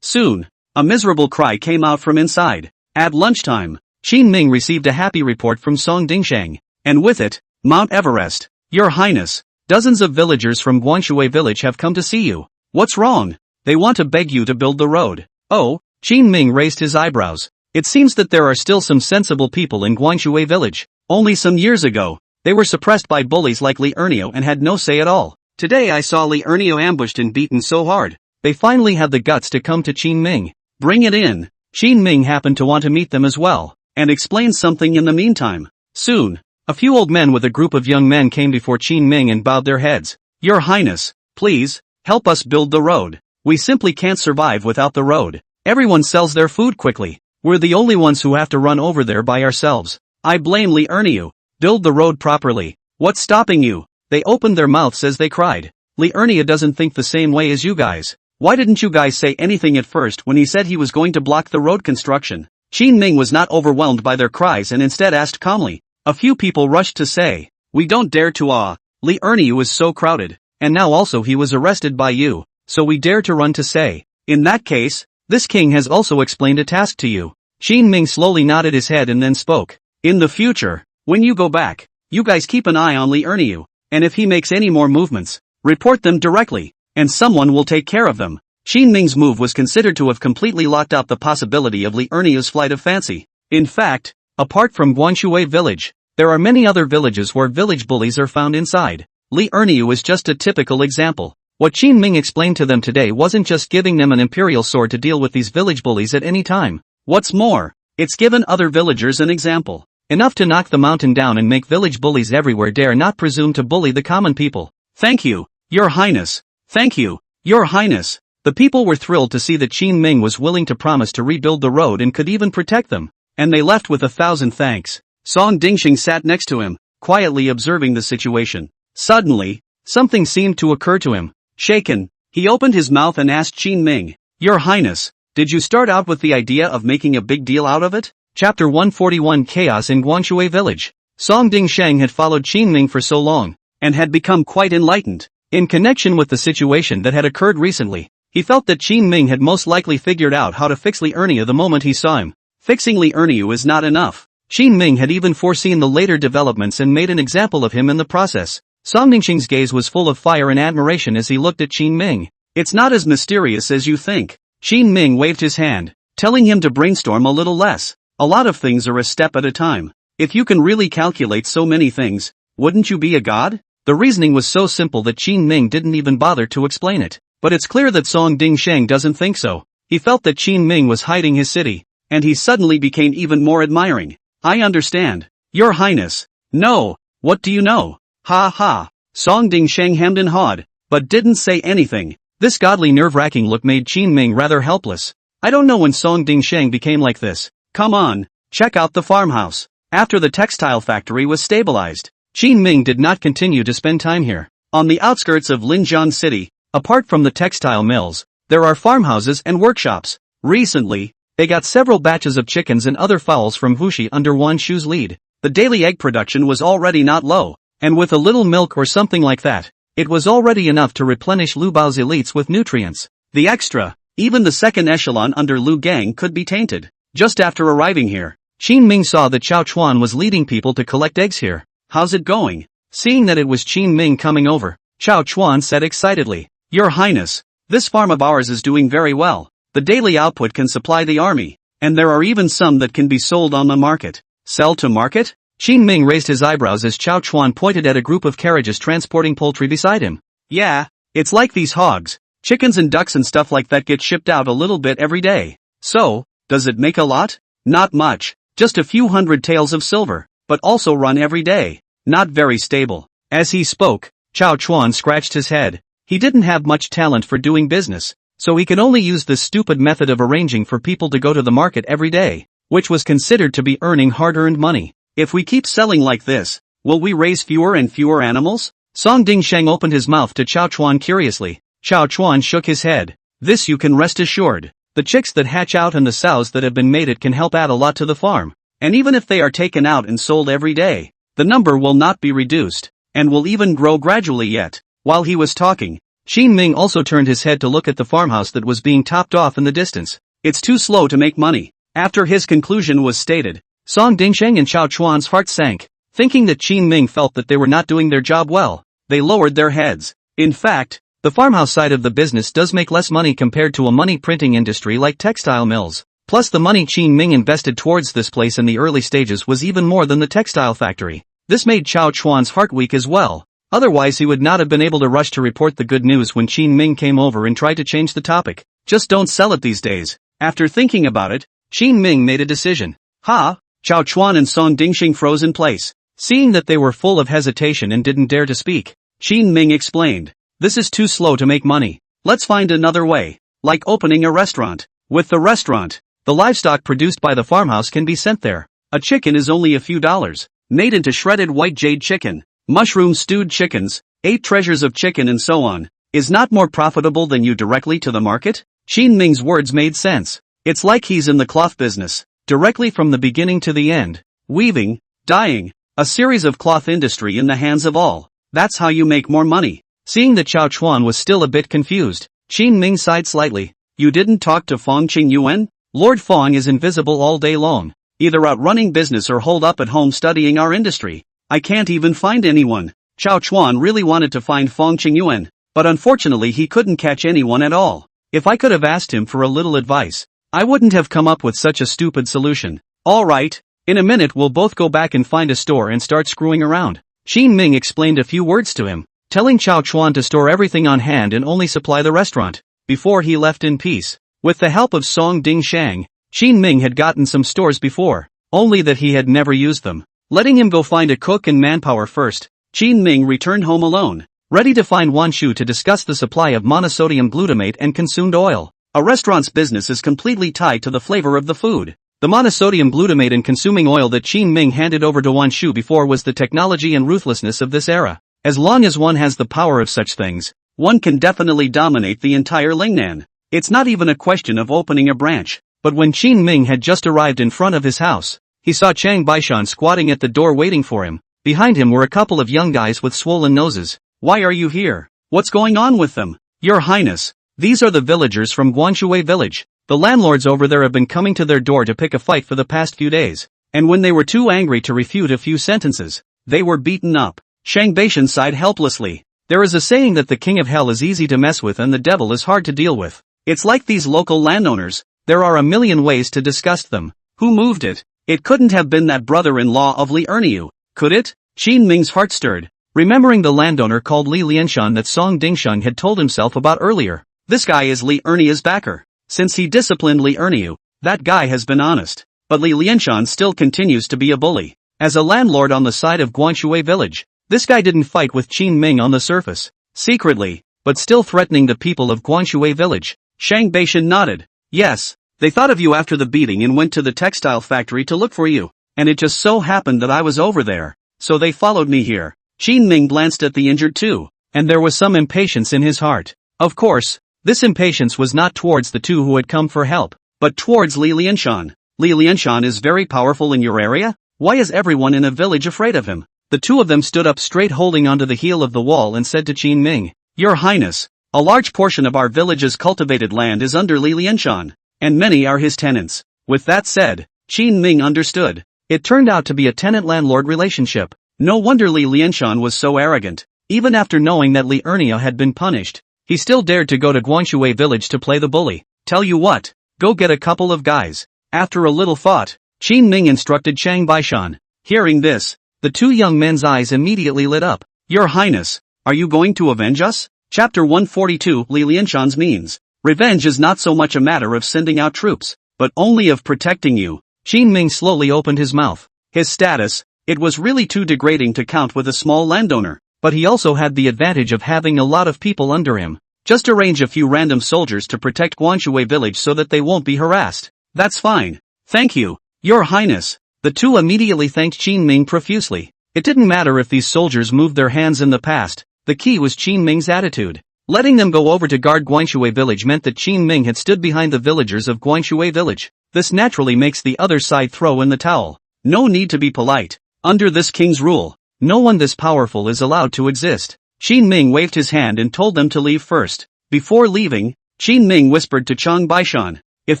Soon, a miserable cry came out from inside. At lunchtime, Qin Ming received a happy report from Song Dingsheng, and with it, Mount Everest. Your Highness, dozens of villagers from Guanshui village have come to see you. What's wrong? They want to beg you to build the road. Oh, Qin Ming raised his eyebrows. It seems that there are still some sensible people in Guanshui village. Only some years ago, they were suppressed by bullies like Li Erniu and had no say at all. Today I saw Li Erniu ambushed and beaten so hard. They finally had the guts to come to Qin Ming. Bring it in. Qin Ming happened to want to meet them as well, and explain something in the meantime. Soon, a few old men with a group of young men came before Qin Ming and bowed their heads. Your Highness, please, help us build the road. We simply can't survive without the road. Everyone sells their food quickly. We're the only ones who have to run over there by ourselves. I blame Li Erniu. Build the road properly. What's stopping you? They opened their mouths as they cried. Li Erniu doesn't think the same way as you guys. Why didn't you guys say anything at first when he said he was going to block the road construction? Qin Ming was not overwhelmed by their cries and instead asked calmly. A few people rushed to say, we don't dare to Li Erniu is so crowded, and now also he was arrested by you, so we dare to run to say. In that case, this king has also explained a task to you. Qin Ming slowly nodded his head and then spoke. In the future, when you go back, you guys keep an eye on Li Erniu, and if he makes any more movements, report them directly, and someone will take care of them. Qin Ming's move was considered to have completely locked out the possibility of Li Erniu's flight of fancy. In fact, apart from Guanshui village, there are many other villages where village bullies are found inside. Li Erniu is just a typical example. What Qin Ming explained to them today wasn't just giving them an imperial sword to deal with these village bullies at any time. What's more, it's given other villagers an example. Enough to knock the mountain down and make village bullies everywhere dare not presume to bully the common people. Thank you, Your Highness. Thank you, Your Highness. The people were thrilled to see that Qin Ming was willing to promise to rebuild the road and could even protect them, and they left with 1,000 thanks. Song Dingsheng sat next to him, quietly observing the situation. Suddenly, something seemed to occur to him. Shaken, he opened his mouth and asked Qin Ming, Your Highness, did you start out with the idea of making a big deal out of it? Chapter 141 Chaos in Guanshui Village. Song Dingsheng had followed Qin Ming for so long, and had become quite enlightened. In connection with the situation that had occurred recently, he felt that Qin Ming had most likely figured out how to fix Li Erniu the moment he saw him. Fixing Li Erniu is not enough. Qin Ming had even foreseen the later developments and made an example of him in the process. Song Dingsheng's gaze was full of fire and admiration as he looked at Qin Ming. It's not as mysterious as you think. Qin Ming waved his hand, telling him to brainstorm a little less. A lot of things are a step at a time. If you can really calculate so many things, wouldn't you be a god? The reasoning was so simple that Qin Ming didn't even bother to explain it. But it's clear that Song Dingsheng doesn't think so. He felt that Qin Ming was hiding his city, and he suddenly became even more admiring. I understand. Your Highness. No, what do you know? Ha ha. Song Dingsheng hemmed and hawed, but didn't say anything. This godly nerve-wracking look made Qin Ming rather helpless. I don't know when Song Dingsheng became like this. Come on, check out the farmhouse. After the textile factory was stabilized, Qin Ming did not continue to spend time here. On the outskirts of Linjiang City, apart from the textile mills, there are farmhouses and workshops. Recently, they got several batches of chickens and other fowls from Wuxi under Wan Shu's lead. The daily egg production was already not low, and with a little milk or something like that, it was already enough to replenish Lu Bao's elites with nutrients. The extra, even the second echelon under Lu Gang could be tainted. Just after arriving here, Qin Ming saw that Chao Chuan was leading people to collect eggs here. How's it going? Seeing that it was Qin Ming coming over, Chao Chuan said excitedly, Your Highness, This farm of ours is doing very well. The daily output can supply the army, and there are even some that can be sold on the market. Sell to market? Qin Ming raised his eyebrows as Chao Chuan pointed at a group of carriages transporting poultry beside him. Yeah, it's like these hogs, chickens and ducks and stuff like that get shipped out a little bit every day. So, does it make a lot? Not much, just a few hundred taels of silver, but also run every day. Not very stable. As he spoke, Chao Chuan scratched his head. He didn't have much talent for doing business, so he could only use this stupid method of arranging for people to go to the market every day, which was considered to be earning hard-earned money. If we keep selling like this, will we raise fewer and fewer animals? Song Dingsheng opened his mouth to Chao Chuan curiously. Chao Chuan shook his head. This you can rest assured. The chicks that hatch out and the sows that have been mated can help add a lot to the farm. And even if they are taken out and sold every day, the number will not be reduced, and will even grow gradually yet. While he was talking, Qin Ming also turned his head to look at the farmhouse that was being topped off in the distance. It's too slow to make money. After his conclusion was stated, Song Dingsheng and Chao Chuan's heart sank. Thinking that Qin Ming felt that they were not doing their job well, they lowered their heads. In fact, the farmhouse side of the business does make less money compared to a money-printing industry like textile mills. Plus the money Qin Ming invested towards this place in the early stages was even more than the textile factory. This made Chao Chuan's heart weak as well. Otherwise he would not have been able to rush to report the good news when Qin Ming came over and tried to change the topic. Just don't sell it these days. After thinking about it, Qin Ming made a decision. Chao Chuan and Song Dingsheng froze in place. Seeing that they were full of hesitation and didn't dare to speak, Qin Ming explained. This is too slow to make money. Let's find another way. Like opening a restaurant. With the restaurant, the livestock produced by the farmhouse can be sent there. A chicken is only a few dollars. Made into shredded white jade chicken, mushroom stewed chickens, 8 treasures of chicken and so on, is not more profitable than you directly to the market? Qin Ming's words made sense. It's like he's in the cloth business, directly from the beginning to the end. Weaving, dyeing, a series of cloth industry in the hands of all. That's how you make more money. Seeing that Chao Chuan was still a bit confused, Qin Ming sighed slightly. You didn't talk to Fong Qingyuan? Lord Fong is invisible all day long, either out running business or holed up at home studying our industry. I can't even find anyone. Chao Chuan really wanted to find Fong Qingyuan, but unfortunately he couldn't catch anyone at all. If I could have asked him for a little advice, I wouldn't have come up with such a stupid solution. Alright, in a minute we'll both go back and find a store and start screwing around. Qin Ming explained a few words to him, telling Chao Chuan to store everything on hand and only supply the restaurant, before he left in peace. With the help of Song Dingsheng, Qin Ming had gotten some stores before, only that he had never used them. Letting him go find a cook and manpower first, Qin Ming returned home alone, ready to find Wan Shu to discuss the supply of monosodium glutamate and consumed oil. A restaurant's business is completely tied to the flavor of the food. The monosodium glutamate and consuming oil that Qin Ming handed over to Wan Shu before was the technology and ruthlessness of this era. As long as one has the power of such things, one can definitely dominate the entire Lingnan. It's not even a question of opening a branch. But when Qin Ming had just arrived in front of his house, he saw Chang Baishan squatting at the door waiting for him. Behind him were a couple of young guys with swollen noses. Why are you here? What's going on with them? Your Highness, these are the villagers from Guanshui village. The landlords over there have been coming to their door to pick a fight for the past few days. And when they were too angry to refute a few sentences, they were beaten up. Chang Baishan sighed helplessly. There is a saying that the king of hell is easy to mess with and the devil is hard to deal with. It's like these local landowners. There are a million ways to disgust them. Who moved it? It couldn't have been that brother-in-law of Li Erniu, could it? Qin Ming's heart stirred, remembering the landowner called Li Lianshan that Song Dingsheng had told himself about earlier. This guy is Li Erniu's backer. Since he disciplined Li Erniu, that guy has been honest. But Li Lianshan still continues to be a bully. As a landlord on the side of Guanshui village, this guy didn't fight with Qin Ming on the surface, secretly, but still threatening the people of Guanshui village. Chang Baishan nodded. Yes, they thought of you after the beating and went to the textile factory to look for you, and it just so happened that I was over there, so they followed me here. Qin Ming glanced at the injured too, and there was some impatience in his heart. Of course, this impatience was not towards the two who had come for help, but towards Li Lianshan. Li Lianshan is very powerful in your area? Why is everyone in a village afraid of him? The two of them stood up straight holding onto the heel of the wall and said to Qin Ming, Your Highness, a large portion of our village's cultivated land is under Li Lianshan, and many are his tenants. With that said, Qin Ming understood. It turned out to be a tenant-landlord relationship. No wonder Li Lianshan was so arrogant. Even after knowing that Li Erniu had been punished, He still dared to go to Guanshui village to play the bully. Tell you what, go get a couple of guys. After a little thought, Qin Ming instructed Chang Baishan. Hearing this, the two young men's eyes immediately lit up. Your Highness, are you going to avenge us? Chapter 142 Li Lianshan's means. Revenge is not so much a matter of sending out troops, but only of protecting you. Qin Ming slowly opened his mouth. His status, it was really too degrading to count with a small landowner, but he also had the advantage of having a lot of people under him. Just arrange a few random soldiers to protect Guanshui village so that they won't be harassed. That's fine. Thank you, Your Highness. The two immediately thanked Qin Ming profusely. It didn't matter if these soldiers moved their hands in the past, the key was Qin Ming's attitude. Letting them go over to guard Guanshui village meant that Qin Ming had stood behind the villagers of Guanshui village. This naturally makes the other side throw in the towel. No need to be polite. Under this king's rule, no one this powerful is allowed to exist. Qin Ming waved his hand and told them to leave first. Before leaving, Qin Ming whispered to Chang Baishan, if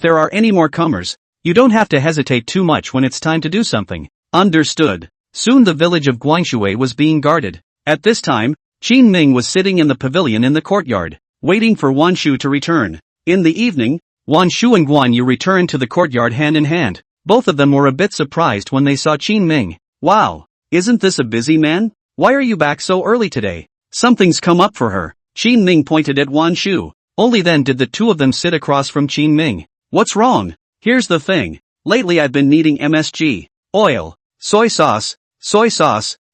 there are any more comers, you don't have to hesitate too much when it's time to do something. Understood. Soon the village of Guanshui was being guarded. At this time, Qin Ming was sitting in the pavilion in the courtyard, waiting for Wan Shu to return. In the evening, Wan Shu and Guan Yu returned to the courtyard hand in hand. Both of them were a bit surprised when they saw Qin Ming. Wow, isn't this a busy man? Why are you back so early today? Something's come up for her. Qin Ming pointed at Wan Shu. Only then did the two of them sit across from Qin Ming. What's wrong? Here's the thing. Lately I've been needing MSG, oil, soy sauce,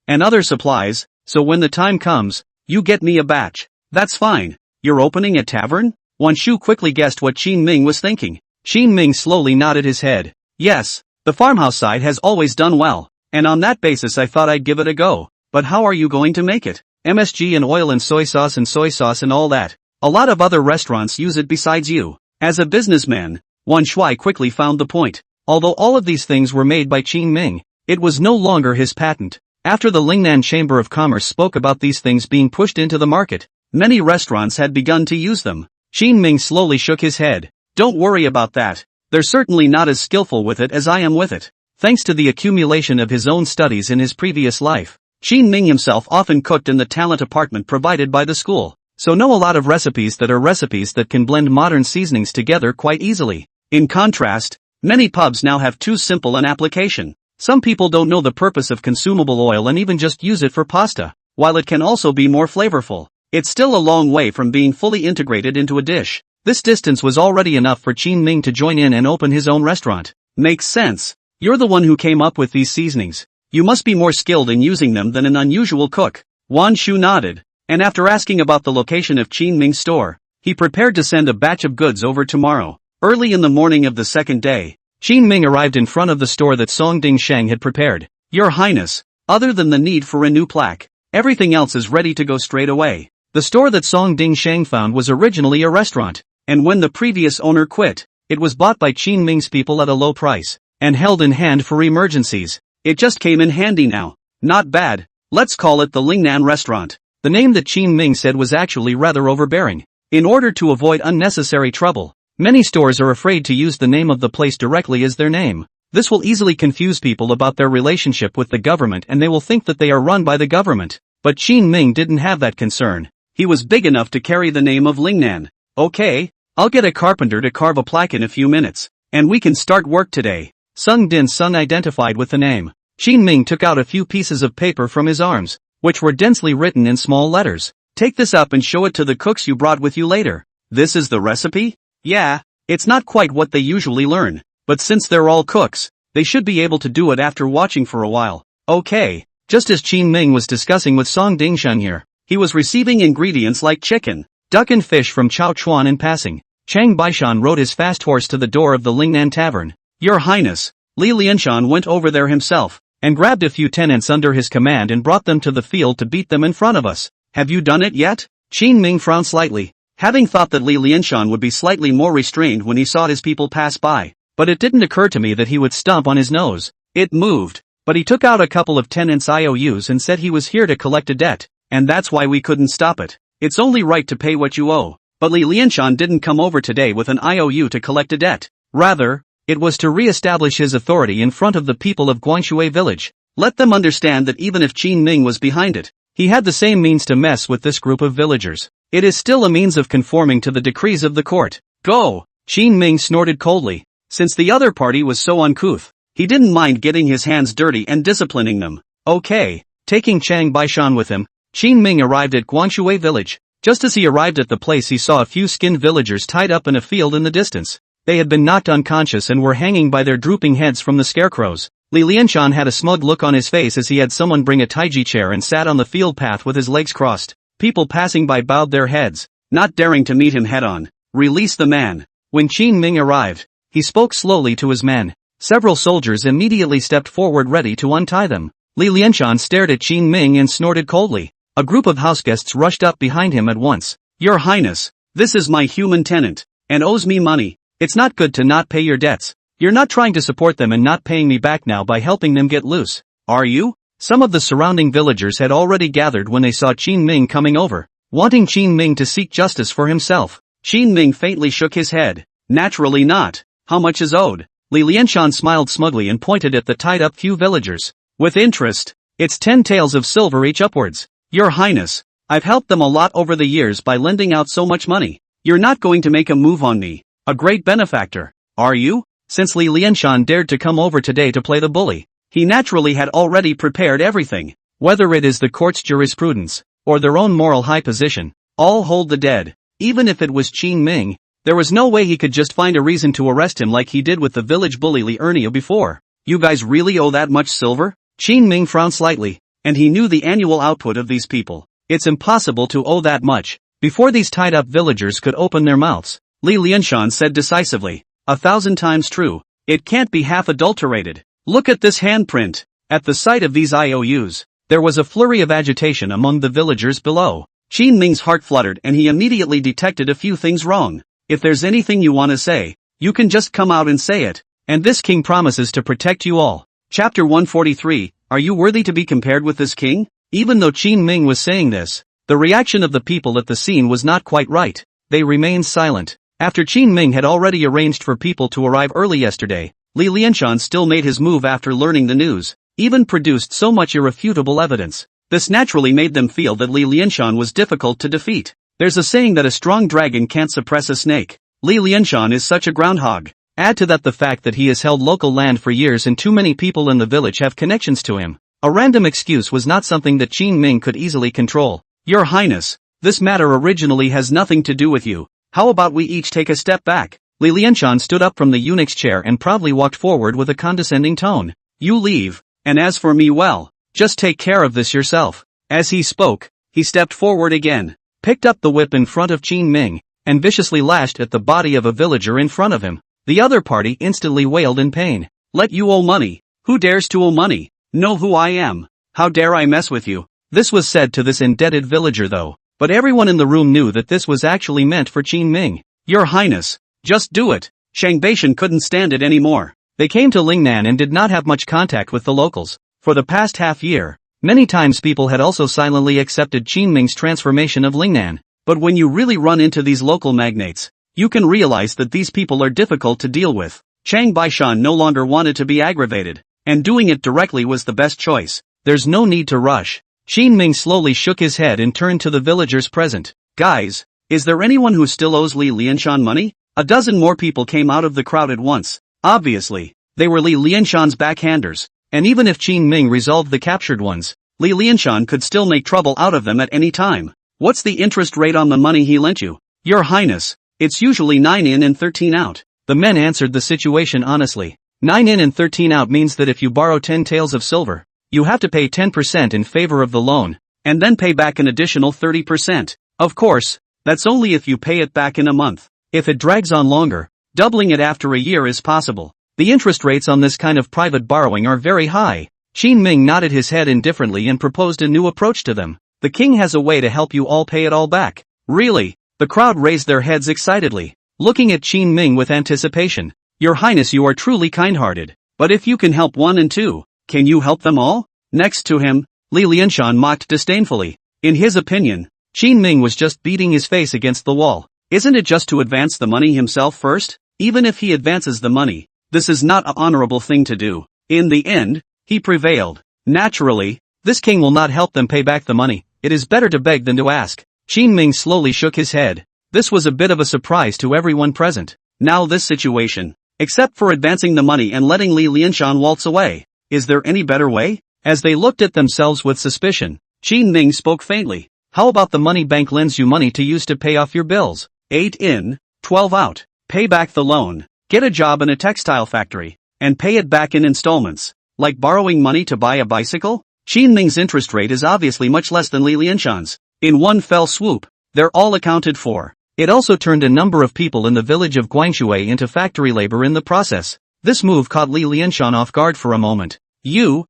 and other supplies, so when the time comes, you get me a batch. That's fine. You're opening a tavern? Wan Shu quickly guessed what Qin Ming was thinking. Qin Ming slowly nodded his head. Yes, the farmhouse side has always done well, and on that basis I thought I'd give it a go. But how are you going to make it? MSG and oil and soy sauce and all that. A lot of other restaurants use it besides you. As a businessman, Wan Shui quickly found the point. Although all of these things were made by Qin Ming, it was no longer his patent. After the Lingnan Chamber of Commerce spoke about these things being pushed into the market, many restaurants had begun to use them. Qin Ming slowly shook his head. Don't worry about that. They're certainly not as skillful with it as I am with it. Thanks to the accumulation of his own studies in his previous life, Qin Ming himself often cooked in the talent apartment provided by the school, so know a lot of recipes that can blend modern seasonings together quite easily. In contrast, many pubs now have too simple an application. Some people don't know the purpose of consumable oil and even just use it for pasta. While it can also be more flavorful, it's still a long way from being fully integrated into a dish. This distance was already enough for Qin Ming to join in and open his own restaurant. Makes sense. You're the one who came up with these seasonings. You must be more skilled in using them than an unusual cook. Wan Shu nodded, and after asking about the location of Qin Ming's store, he prepared to send a batch of goods over tomorrow. Early in the morning of the second day, Qin Ming arrived in front of the store that Song Dingsheng had prepared. Your Highness, other than the need for a new plaque, everything else is ready to go straight away. The store that Song Dingsheng found was originally a restaurant, and when the previous owner quit, it was bought by Qin Ming's people at a low price, and held in hand for emergencies. It just came in handy now. Not bad. Let's call it the Lingnan restaurant. The name that Qin Ming said was actually rather overbearing. In order to avoid unnecessary trouble, many stores are afraid to use the name of the place directly as their name. This will easily confuse people about their relationship with the government and they will think that they are run by the government. But Qin Ming didn't have that concern. He was big enough to carry the name of Lingnan. Okay, I'll get a carpenter to carve a plaque in a few minutes, and we can start work today. Sung Din Sung identified with the name. Qin Ming took out a few pieces of paper from his arms, which were densely written in small letters. Take this up and show it to the cooks you brought with you later. This is the recipe? Yeah, it's not quite what they usually learn, but since they're all cooks, they should be able to do it after watching for a while. Okay, just as Qin Ming was discussing with Song Dingsheng here, he was receiving ingredients like chicken, duck and fish from Chao Chuan in passing. Chang Baishan rode his fast horse to the door of the Lingnan Tavern. Your Highness, Li Lianshan went over there himself, and grabbed a few tenants under his command and brought them to the field to beat them in front of us. Have you done it yet? Qin Ming frowned slightly, having thought that Li Lianshan would be slightly more restrained when he saw his people pass by, but it didn't occur to me that he would stomp on his nose. It moved, but he took out a couple of tenants' IOUs and said he was here to collect a debt, and that's why we couldn't stop it. It's only right to pay what you owe. But Li Lianshan didn't come over today with an IOU to collect a debt. Rather, it was to re-establish his authority in front of the people of Guanshui village. Let them understand that even if Qin Ming was behind it, he had the same means to mess with this group of villagers. It is still a means of conforming to the decrees of the court. Go! Qin Ming snorted coldly. Since the other party was so uncouth, he didn't mind getting his hands dirty and disciplining them. Okay. Taking Chang Baishan with him, Qin Ming arrived at Guangshui village. Just as he arrived at the place, he saw a few skinned villagers tied up in a field in the distance. They had been knocked unconscious and were hanging by their drooping heads from the scarecrows. Li Lianshan had a smug look on his face as he had someone bring a taiji chair and sat on the field path with his legs crossed. People passing by bowed their heads, not daring to meet him head-on. Release the man. When Qin Ming arrived, he spoke slowly to his men. Several soldiers immediately stepped forward ready to untie them. Li Lianshan stared at Qin Ming and snorted coldly. A group of houseguests rushed up behind him at once. Your Highness, this is my human tenant, and owes me money. It's not good to not pay your debts. You're not trying to support them and not paying me back now by helping them get loose, are you? Some of the surrounding villagers had already gathered when they saw Qin Ming coming over, wanting Qin Ming to seek justice for himself. Qin Ming faintly shook his head. Naturally not. How much is owed? Li Lianshan smiled smugly and pointed at the tied-up few villagers. With interest. It's 10 taels of silver each upwards. Your Highness, I've helped them a lot over the years by lending out so much money. You're not going to make a move on me. A great benefactor, are you? Since Li Lianshan dared to come over today to play the bully, he naturally had already prepared everything. Whether it is the court's jurisprudence, or their own moral high position, all hold the dead. Even if it was Qin Ming, there was no way he could just find a reason to arrest him like he did with the village bully Li Ernia before. You guys really owe that much silver? Qin Ming frowned slightly, and he knew the annual output of these people. It's impossible to owe that much. Before these tied-up villagers could open their mouths, Li Lianshan said decisively, 1,000 times true. It can't be half adulterated. Look at this handprint. At the sight of these IOUs, there was a flurry of agitation among the villagers below. Qin Ming's heart fluttered and he immediately detected a few things wrong. If there's anything you want to say, you can just come out and say it. And this king promises to protect you all. Chapter 143, Are you worthy to be compared with this king? Even though Qin Ming was saying this, the reaction of the people at the scene was not quite right. They remained silent. After Qin Ming had already arranged for people to arrive early yesterday, Li Lianshan still made his move after learning the news, even produced so much irrefutable evidence. This naturally made them feel that Li Lianshan was difficult to defeat. There's a saying that a strong dragon can't suppress a snake. Li Lianshan is such a groundhog. Add to that the fact that he has held local land for years and too many people in the village have connections to him. A random excuse was not something that Qin Ming could easily control. Your Highness, this matter originally has nothing to do with you. How about we each take a step back? Li Lianshan stood up from the eunuch's chair and proudly walked forward with a condescending tone. You leave, and as for me, well, just take care of this yourself. As he spoke, he stepped forward again, picked up the whip in front of Qin Ming, and viciously lashed at the body of a villager in front of him. The other party instantly wailed in pain. Let you owe money? Who dares to owe money? Know who I am? How dare I mess with you? This was said to this indebted villager though, but everyone in the room knew that this was actually meant for Qin Ming. Your Highness, just do it. Shang Baishan couldn't stand it anymore. They came to Lingnan and did not have much contact with the locals. For the past half year, many times people had also silently accepted Qin Ming's transformation of Lingnan. But when you really run into these local magnates, you can realize that these people are difficult to deal with. Chang Baishan no longer wanted to be aggravated, and doing it directly was the best choice. There's no need to rush. Qin Ming slowly shook his head and turned to the villagers present. Guys, is there anyone who still owes Li Lianshan money? A dozen more people came out of the crowd at once. Obviously, they were Li Lianshan's backhanders, and even if Qin Ming resolved the captured ones, Li Lianshan could still make trouble out of them at any time. What's the interest rate on the money he lent you? Your Highness, it's usually 9 in and 13 out. The men answered the situation honestly. 9 in and 13 out means that if you borrow 10 taels of silver, you have to pay 10% in favor of the loan, and then pay back an additional 30%. Of course, that's only if you pay it back in a month. If it drags on longer, doubling it after a year is possible. The interest rates on this kind of private borrowing are very high. Qin Ming nodded his head indifferently and proposed a new approach to them. The king has a way to help you all pay it all back. Really? The crowd raised their heads excitedly, looking at Qin Ming with anticipation. Your Highness, you are truly kind-hearted. But if you can help one and two, can you help them all? Next to him, Li Lianshan mocked disdainfully. In his opinion, Qin Ming was just beating his face against the wall. Isn't it just to advance the money himself first? Even if he advances the money, this is not an honorable thing to do. In the end, he prevailed. Naturally, this king will not help them pay back the money. It is better to beg than to ask. Qin Ming slowly shook his head. This was a bit of a surprise to everyone present. Now this situation. Except for advancing the money and letting Li Lianshan waltz away. Is there any better way? As they looked at themselves with suspicion, Qin Ming spoke faintly. How about the money bank lends you money to use to pay off your bills? 8 in, 12 out. Pay back the loan. Get a job in a textile factory. And pay it back in installments. Like borrowing money to buy a bicycle? Qin Ming's interest rate is obviously much less than Li Lianshan's. In one fell swoop, they're all accounted for. It also turned a number of people in the village of Guangshui into factory labor in the process. This move caught Li Lianshan off guard for a moment. You.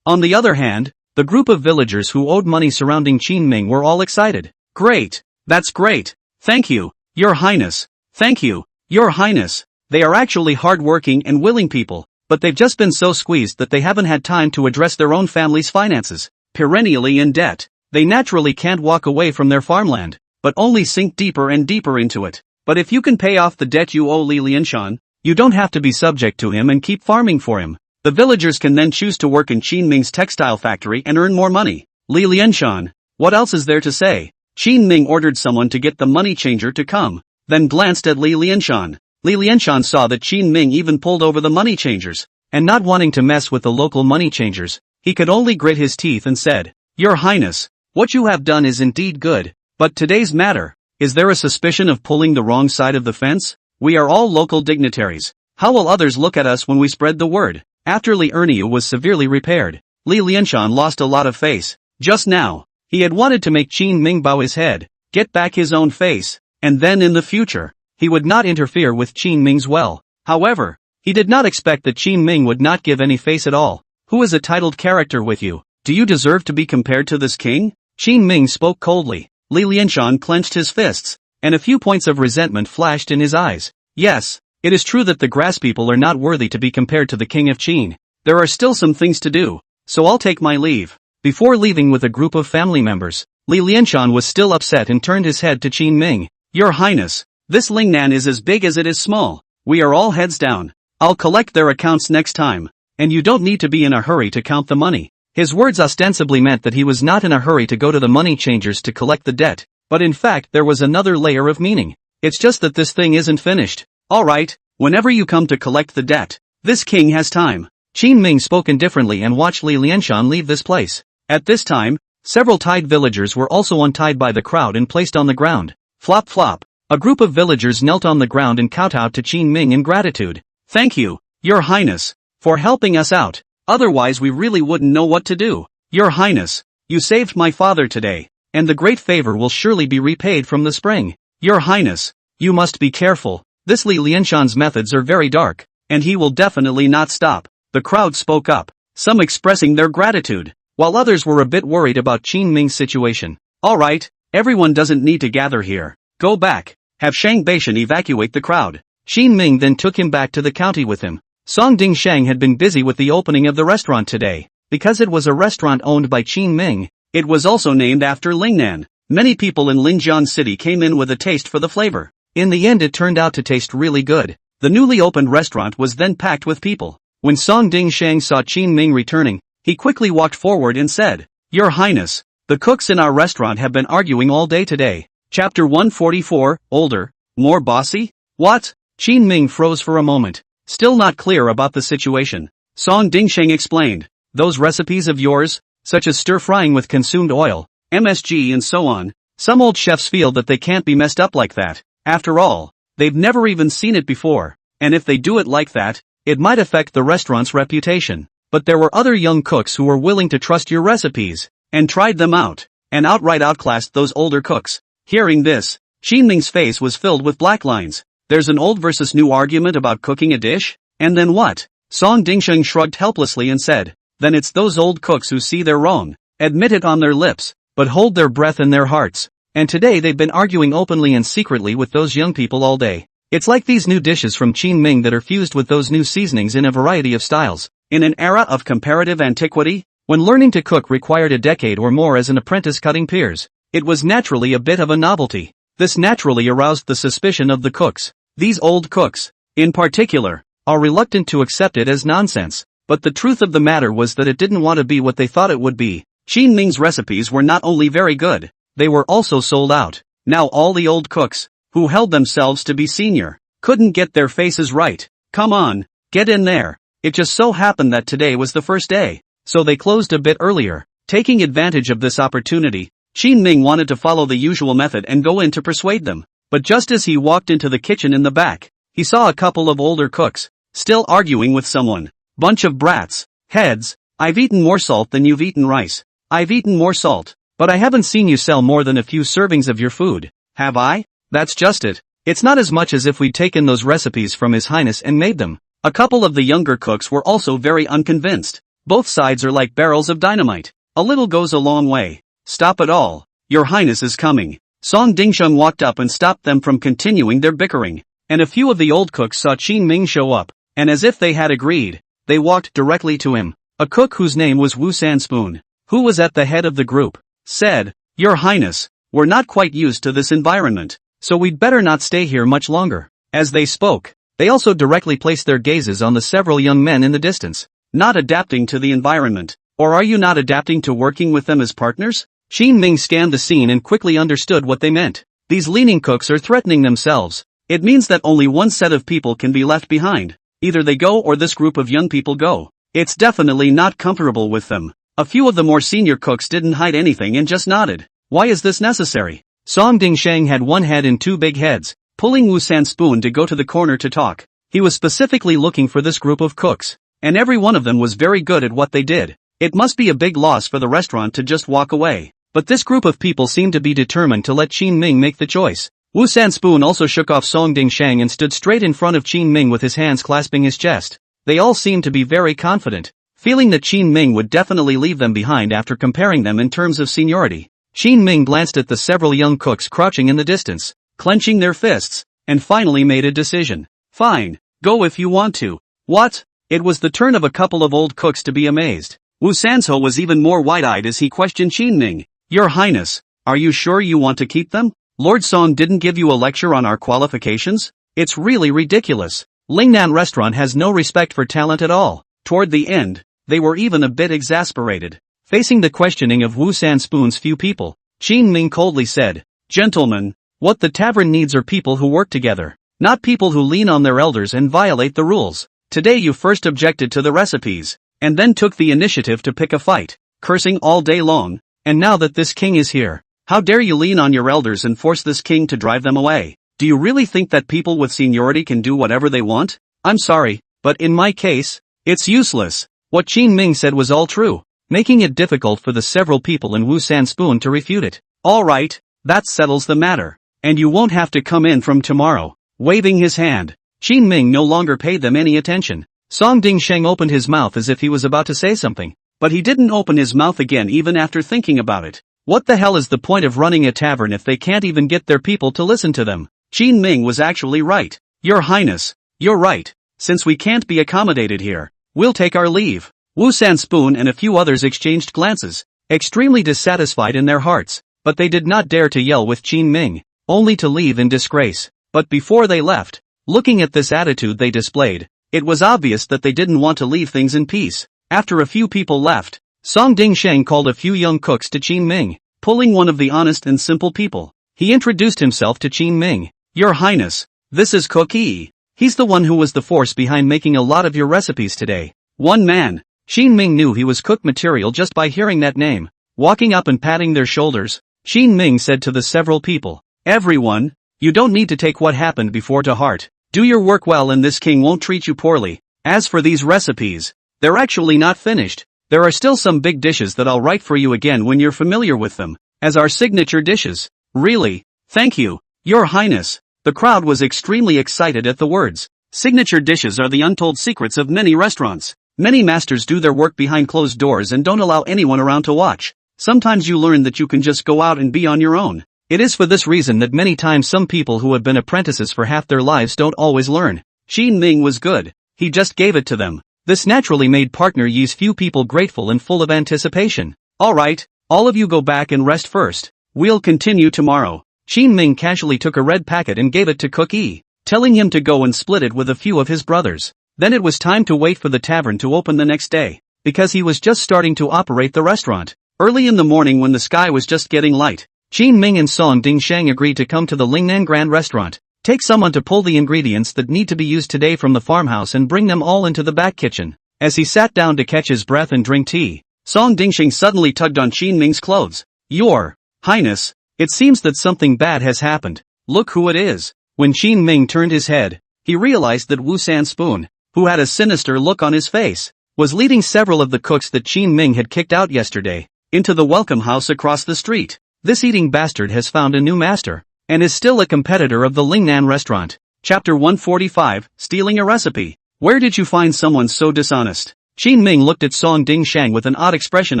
On the other hand, the group of villagers who owed money surrounding Qin Ming were all excited. Great. That's great. Thank you, Your Highness. Thank you, Your Highness. They are actually hard-working and willing people, but they've just been so squeezed that they haven't had time to address their own family's finances. Perennially in debt, they naturally can't walk away from their farmland, but only sink deeper and deeper into it. But if you can pay off the debt you owe Li Lianshan, you don't have to be subject to him and keep farming for him. The villagers can then choose to work in Qin Ming's textile factory and earn more money. Li Lianshan, what else is there to say? Qin Ming ordered someone to get the money changer to come, then glanced at Li Lianshan. Li Lianshan saw that Qin Ming even pulled over the money changers, and not wanting to mess with the local money changers, he could only grit his teeth and said, Your Highness, what you have done is indeed good, but today's matter, is there a suspicion of pulling the wrong side of the fence? We are all local dignitaries. How will others look at us when we spread the word? After Li Erniu was severely repaired, Li Lianshan lost a lot of face. Just now, he had wanted to make Qin Ming bow his head, get back his own face, and then in the future, he would not interfere with Qin Ming's well. However, he did not expect that Qin Ming would not give any face at all. Who is a titled character with you? Do you deserve to be compared to this king? Qin Ming spoke coldly. Li Lianshan clenched his fists, and a few points of resentment flashed in his eyes. Yes, it is true that the grass people are not worthy to be compared to the king of Qin. There are still some things to do, so I'll take my leave. Before leaving with a group of family members, Li Lianshan was still upset and turned his head to Qin Ming. Your Highness, this Lingnan is as big as it is small. We are all heads down. I'll collect their accounts next time, and you don't need to be in a hurry to count the money. His words ostensibly meant that he was not in a hurry to go to the money changers to collect the debt, but in fact there was another layer of meaning. It's just that this thing isn't finished. Alright, whenever you come to collect the debt, this king has time. Qin Ming spoke indifferently and watched Li Lianshan leave this place. At this time, several tied villagers were also untied by the crowd and placed on the ground. Flop flop. A group of villagers knelt on the ground and kowtowed to Qin Ming in gratitude. Thank you, Your Highness, for helping us out. Otherwise we really wouldn't know what to do. Your Highness, you saved my father today, and the great favor will surely be repaid from the spring. Your Highness, you must be careful. This Li Lianshan's methods are very dark, and he will definitely not stop. The crowd spoke up, some expressing their gratitude, while others were a bit worried about Qin Ming's situation. Alright, everyone doesn't need to gather here. Go back. Have Shang Beishan evacuate the crowd. Qin Ming then took him back to the county with him. Song Dingsheng had been busy with the opening of the restaurant today. Because it was a restaurant owned by Qin Ming, it was also named after Lingnan. Many people in Linjian City came in with a taste for the flavor. In the end it turned out to taste really good. The newly opened restaurant was then packed with people. When Song Dingsheng saw Qin Ming returning, he quickly walked forward and said, Your Highness, the cooks in our restaurant have been arguing all day today. Chapter 144, Older, More Bossy? What? Qin Ming froze for a moment, still not clear about the situation. Song Dingsheng explained, those recipes of yours, such as stir-frying with consumed oil, MSG and so on, some old chefs feel that they can't be messed up like that. After all, they've never even seen it before, and if they do it like that, it might affect the restaurant's reputation. But there were other young cooks who were willing to trust your recipes, and tried them out, and outright outclassed those older cooks. Hearing this, Qin Ming's face was filled with black lines. There's an old versus new argument about cooking a dish? And then what? Song Dingsheng shrugged helplessly and said, then it's those old cooks who see they're wrong, admit it on their lips, but hold their breath in their hearts. And today they've been arguing openly and secretly with those young people all day. It's like these new dishes from Qin Ming that are fused with those new seasonings in a variety of styles. In an era of comparative antiquity, when learning to cook required a decade or more as an apprentice cutting pears, it was naturally a bit of a novelty. This naturally aroused the suspicion of the cooks. These old cooks, in particular, are reluctant to accept it as nonsense. But the truth of the matter was that it didn't want to be what they thought it would be. Qin Ming's recipes were not only very good, they were also sold out. Now all the old cooks, who held themselves to be senior, couldn't get their faces right. Come on, get in there. It just so happened that today was the first day, so they closed a bit earlier. Taking advantage of this opportunity, Qin Ming wanted to follow the usual method and go in to persuade them. But just as he walked into the kitchen in the back, he saw a couple of older cooks, still arguing with someone. Bunch of brats. Heads, I've eaten more salt than you've eaten rice. I've eaten more salt, but I haven't seen you sell more than a few servings of your food, have I? That's just it. It's not as much as if we'd taken those recipes from His Highness and made them. A couple of the younger cooks were also very unconvinced. Both sides are like barrels of dynamite. A little goes a long way. Stop it all. Your Highness is coming. Song Dingsheng walked up and stopped them from continuing their bickering. And a few of the old cooks saw Qin Ming show up, and as if they had agreed, they walked directly to him. A cook whose name was Wu Sanspoon, who was at the head of the group, said, Your Highness, we're not quite used to this environment, so we'd better not stay here much longer. As they spoke, they also directly placed their gazes on the several young men in the distance. Not adapting to the environment, or are you not adapting to working with them as partners? Qin Ming scanned the scene and quickly understood what they meant. These leaning cooks are threatening themselves. It means that only one set of people can be left behind. Either they go or this group of young people go. It's definitely not comfortable with them. A few of the more senior cooks didn't hide anything and just nodded. Why is this necessary? Song Dingsheng had one head and two big heads, pulling Wu Sanspoon to go to the corner to talk. He was specifically looking for this group of cooks, and every one of them was very good at what they did. It must be a big loss for the restaurant to just walk away. But this group of people seemed to be determined to let Qin Ming make the choice. Wu Sanspoon also shook off Song Dingsheng and stood straight in front of Qin Ming with his hands clasping his chest. They all seemed to be very confident, feeling that Qin Ming would definitely leave them behind after comparing them in terms of seniority. Qin Ming glanced at the several young cooks crouching in the distance, clenching their fists, and finally made a decision. Fine, go if you want to. What? It was the turn of a couple of old cooks to be amazed. Wu Sanso was even more wide-eyed as he questioned Qin Ming. Your Highness, are you sure you want to keep them? Lord Song didn't give you a lecture on our qualifications? It's really ridiculous. Lingnan Restaurant has no respect for talent at all. Toward the end, they were even a bit exasperated. Facing the questioning of Wu Sanspoon's few people, Qin Ming coldly said, Gentlemen, what the tavern needs are people who work together, not people who lean on their elders and violate the rules. Today you first objected to the recipes, and then took the initiative to pick a fight, cursing all day long, and now that this king is here, how dare you lean on your elders and force this king to drive them away? Do you really think that people with seniority can do whatever they want? I'm sorry, but in my case, it's useless. What Qin Ming said was all true, making it difficult for the several people in Wu Sanspoon to refute it. Alright, that settles the matter. And you won't have to come in from tomorrow. Waving his hand, Qin Ming no longer paid them any attention. Song Dingsheng opened his mouth as if he was about to say something, but he didn't open his mouth again even after thinking about it. What the hell is the point of running a tavern if they can't even get their people to listen to them? Qin Ming was actually right. Your Highness, you're right. Since we can't be accommodated here, we'll take our leave. Wu Sanspoon and a few others exchanged glances, extremely dissatisfied in their hearts, but they did not dare to yell with Qin Ming, only to leave in disgrace. But before they left, looking at this attitude they displayed, it was obvious that they didn't want to leave things in peace. After a few people left, Song Dingsheng called a few young cooks to Qin Ming, pulling one of the honest and simple people. He introduced himself to Qin Ming. Your Highness, this is Cook Yi. He's the one who was the force behind making a lot of your recipes today. One man. Qin Ming knew he was cook material just by hearing that name. Walking up and patting their shoulders, Qin Ming said to the several people, Everyone, you don't need to take what happened before to heart. Do your work well and this king won't treat you poorly. As for these recipes, they're actually not finished. There are still some big dishes that I'll write for you again when you're familiar with them, as our signature dishes. Really? Thank you, Your Highness. The crowd was extremely excited at the words. Signature dishes are the untold secrets of many restaurants. Many masters do their work behind closed doors and don't allow anyone around to watch. Sometimes you learn that you can just go out and be on your own. It is for this reason that many times some people who have been apprentices for half their lives don't always learn. Qin Ming was good. He just gave it to them. This naturally made partner Yi's few people grateful and full of anticipation. Alright, all of you go back and rest first. We'll continue tomorrow. Qin Ming casually took a red packet and gave it to Cook Yi, telling him to go and split it with a few of his brothers. Then it was time to wait for the tavern to open the next day, because he was just starting to operate the restaurant. Early in the morning when the sky was just getting light, Qin Ming and Song Dingsheng agreed to come to the Lingnan Grand Restaurant, take someone to pull the ingredients that need to be used today from the farmhouse and bring them all into the back kitchen. As he sat down to catch his breath and drink tea, Song Dingsheng suddenly tugged on Qin Ming's clothes. Your Highness, it seems that something bad has happened. Look who it is. When Qin Ming turned his head, he realized that Wu San Spoon, who had a sinister look on his face, was leading several of the cooks that Qin Ming had kicked out yesterday into the welcome house across the street. This eating bastard has found a new master, and is still a competitor of the Lingnan restaurant. Chapter 145, Stealing a Recipe. Where did you find someone so dishonest? Qin Ming looked at Song Dingsheng with an odd expression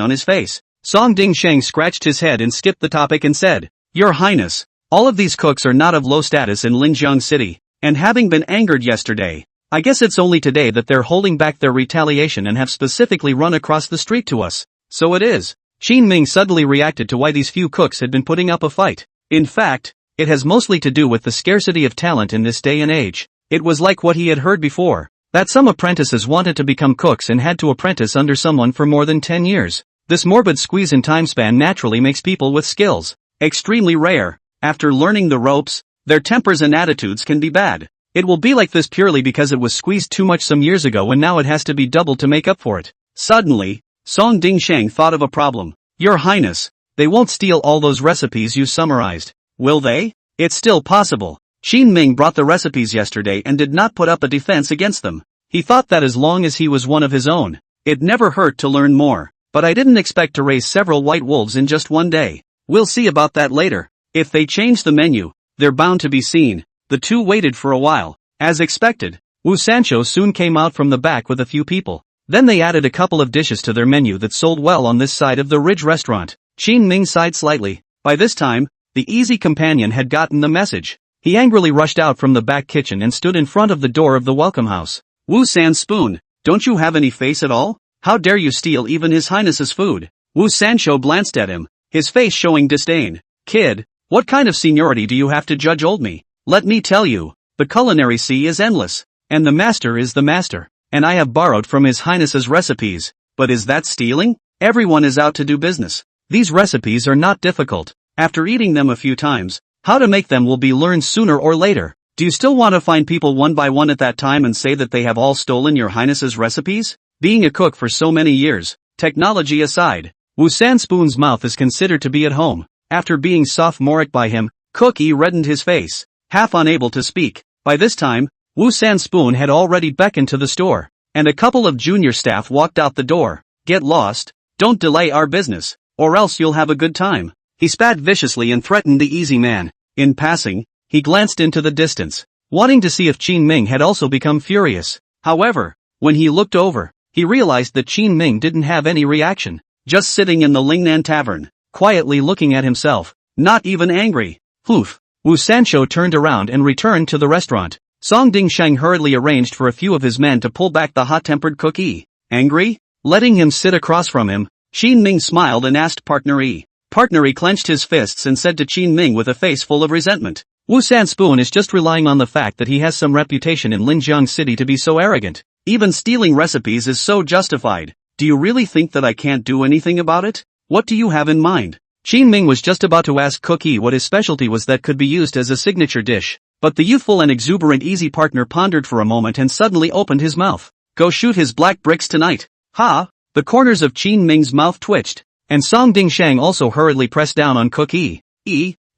on his face. Song Dingsheng scratched his head and skipped the topic and said, Your Highness, all of these cooks are not of low status in Linjiang City, and having been angered yesterday, I guess it's only today that they're holding back their retaliation and have specifically run across the street to us. So it is. Qin Ming suddenly reacted to why these few cooks had been putting up a fight. In fact, it has mostly to do with the scarcity of talent in this day and age. It was like what he had heard before, that some apprentices wanted to become cooks and had to apprentice under someone for more than 10 years. This morbid squeeze in time span naturally makes people with skills extremely rare. After learning the ropes, their tempers and attitudes can be bad. It will be like this purely because it was squeezed too much some years ago and now it has to be doubled to make up for it. Suddenly, Song Dingsheng thought of a problem. Your Highness, they won't steal all those recipes you summarized, will they? It's still possible. Qin Ming brought the recipes yesterday and did not put up a defense against them. He thought that as long as he was one of his own, it never hurt to learn more. But I didn't expect to raise several white wolves in just one day. We'll see about that later. If they change the menu, they're bound to be seen. The two waited for a while. As expected, Wu Sancho soon came out from the back with a few people. Then they added a couple of dishes to their menu that sold well on this side of the Ridge restaurant. Qin Ming sighed slightly. By this time, the easy companion had gotten the message. He angrily rushed out from the back kitchen and stood in front of the door of the welcome house. Wu San Spoon, don't you have any face at all? How dare you steal even His Highness's food? Wu Sancho glanced at him, his face showing disdain. Kid, what kind of seniority do you have to judge old me? Let me tell you, the culinary sea is endless, and the master is the master, and I have borrowed from His Highness's recipes. But is that stealing? Everyone is out to do business. These recipes are not difficult. After eating them a few times, how to make them will be learned sooner or later. Do you still want to find people one by one at that time and say that they have all stolen your Highness's recipes? Being a cook for so many years, technology aside, Wu San Spoon's mouth is considered to be at home. After being sophomoric by him, Cook E reddened his face, half unable to speak. By this time, Wu San Spoon had already beckoned to the store, and a couple of junior staff walked out the door. Get lost, don't delay our business, or else you'll have a good time. He spat viciously and threatened the easy man. In passing, he glanced into the distance, wanting to see if Qin Ming had also become furious. However, when he looked over, he realized that Qin Ming didn't have any reaction, just sitting in the Lingnan tavern, quietly looking at himself, not even angry. Poof. Wu Sancho turned around and returned to the restaurant. Song Dingsheng hurriedly arranged for a few of his men to pull back the hot-tempered Cook E. Angry? Letting him sit across from him, Qin Ming smiled and asked Partner E. Partner E clenched his fists and said to Qin Ming with a face full of resentment, Wu San Spoon is just relying on the fact that he has some reputation in Linjiang City to be so arrogant. Even stealing recipes is so justified. Do you really think that I can't do anything about it? What do you have in mind? Qin Ming was just about to ask Cook E what his specialty was that could be used as a signature dish, but the youthful and exuberant Easy Partner pondered for a moment and suddenly opened his mouth. Go shoot his black bricks tonight. Ha! The corners of Qin Ming's mouth twitched, and Song Dingsheng also hurriedly pressed down on Cook E.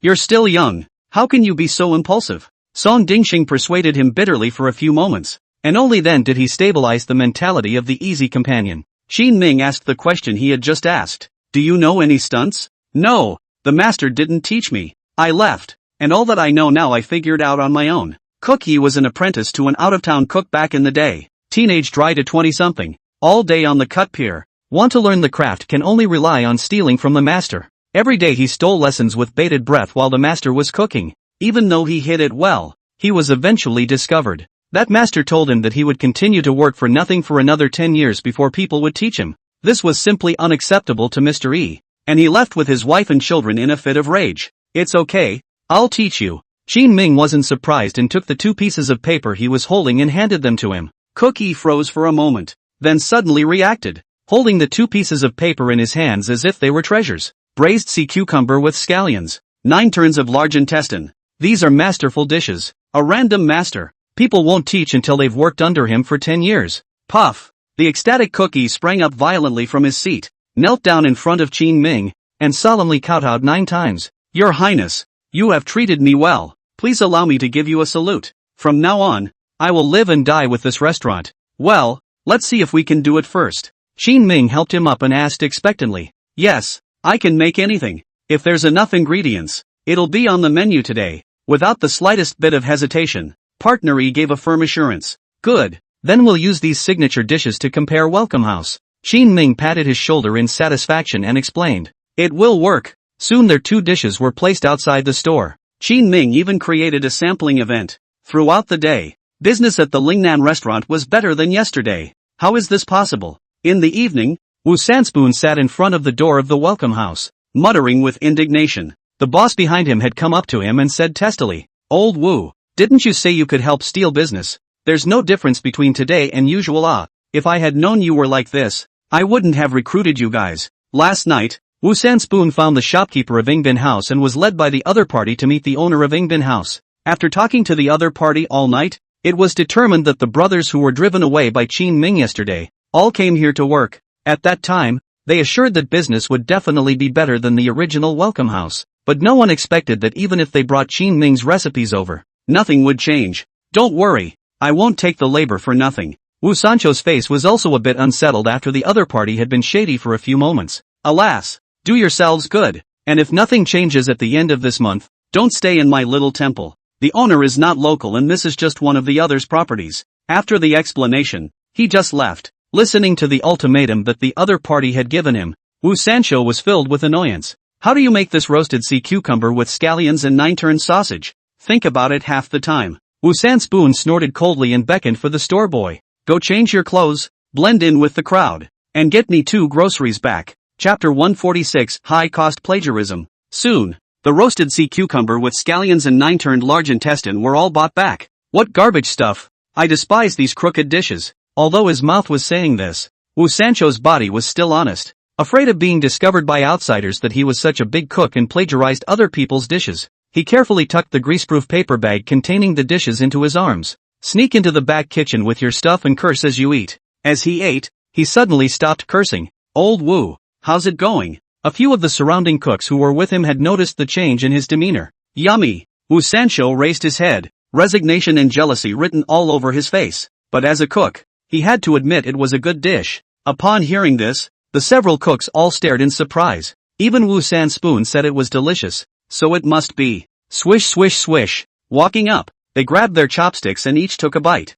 You're still young. How can you be so impulsive? Song Dingsheng persuaded him bitterly for a few moments, and only then did he stabilize the mentality of the easy companion. Qin Ming asked the question he had just asked. Do you know any stunts? No, the master didn't teach me. I left, and all that I know now I figured out on my own. Cook E was an apprentice to an out-of-town cook back in the day. Teenage dry to 20-something. All day on the cut pier. Want to learn the craft can only rely on stealing from the master. Every day he stole lessons with bated breath while the master was cooking. Even though he hid it well, he was eventually discovered. That master told him that he would continue to work for nothing for another 10 years before people would teach him. This was simply unacceptable to Mr. E, and he left with his wife and children in a fit of rage. It's okay, I'll teach you. Qin Ming wasn't surprised and took the 2 pieces of paper he was holding and handed them to him. Cook E froze for a moment, then suddenly reacted, holding the 2 pieces of paper in his hands as if they were treasures. braised sea cucumber with scallions, 9 turns of large intestine. These are masterful dishes. A random master. People won't teach until they've worked under him for 10 years. Puff! The ecstatic cookie sprang up violently from his seat, knelt down in front of Qin Ming, and solemnly kowtowed 9 times. Your Highness, you have treated me well. Please allow me to give you a salute. From now on, I will live and die with this restaurant. Well, let's see if we can do it first. Qin Ming helped him up and asked expectantly. Yes, I can make anything. If there's enough ingredients, it'll be on the menu today. Without the slightest bit of hesitation, Partner E gave a firm assurance. Good, then we'll use these signature dishes to compare. Welcome House. Qin Ming patted his shoulder in satisfaction and explained. It will work. Soon their 2 dishes were placed outside the store. Qin Ming even created a sampling event. Throughout the day, business at the Lingnan restaurant was better than yesterday. How is this possible? In the evening, Wu Sanspoon sat in front of the door of the Welcome House, muttering with indignation. The boss behind him had come up to him and said testily, Old Wu, didn't you say you could help steal business? There's no difference between today and usual. If I had known you were like this, I wouldn't have recruited you guys. Last night, Wu Sanspoon found the shopkeeper of Ingbin House and was led by the other party to meet the owner of Ingbin House. After talking to the other party all night, it was determined that the brothers who were driven away by Qin Ming yesterday all came here to work. At that time, they assured that business would definitely be better than the original Welcome House, but no one expected that even if they brought Qin Ming's recipes over, nothing would change. Don't worry, I won't take the labor for nothing. Wu Sancho's face was also a bit unsettled after the other party had been shady for a few moments. Alas, do yourselves good, and if nothing changes at the end of this month, don't stay in my little temple. The owner is not local and this is just one of the other's properties. After the explanation, he just left. Listening to the ultimatum that the other party had given him, Wu Sancho was filled with annoyance. How do you make this roasted sea cucumber with scallions and 9-turn sausage? Think about it half the time. Wu Sanspoon snorted coldly and beckoned for the store boy. Go change your clothes, blend in with the crowd, and get me 2 groceries back. Chapter 146, High-Cost Plagiarism. Soon, the roasted sea cucumber with scallions and 9-turned large intestine were all bought back. What garbage stuff! I despise these crooked dishes. Although his mouth was saying this, Wu Sancho's body was still honest. Afraid of being discovered by outsiders that he was such a big cook and plagiarized other people's dishes, he carefully tucked the greaseproof paper bag containing the dishes into his arms. Sneak into the back kitchen with your stuff and curse as you eat. As he ate, he suddenly stopped cursing. Old Wu, how's it going? A few of the surrounding cooks who were with him had noticed the change in his demeanor. Yummy! Wu Sancho raised his head, resignation and jealousy written all over his face. But as a cook, he had to admit it was a good dish. Upon hearing this, the several cooks all stared in surprise. Even Wu Sanspoon said it was delicious. So it must be. Swish swish swish. Walking up, they grabbed their chopsticks and each took a bite.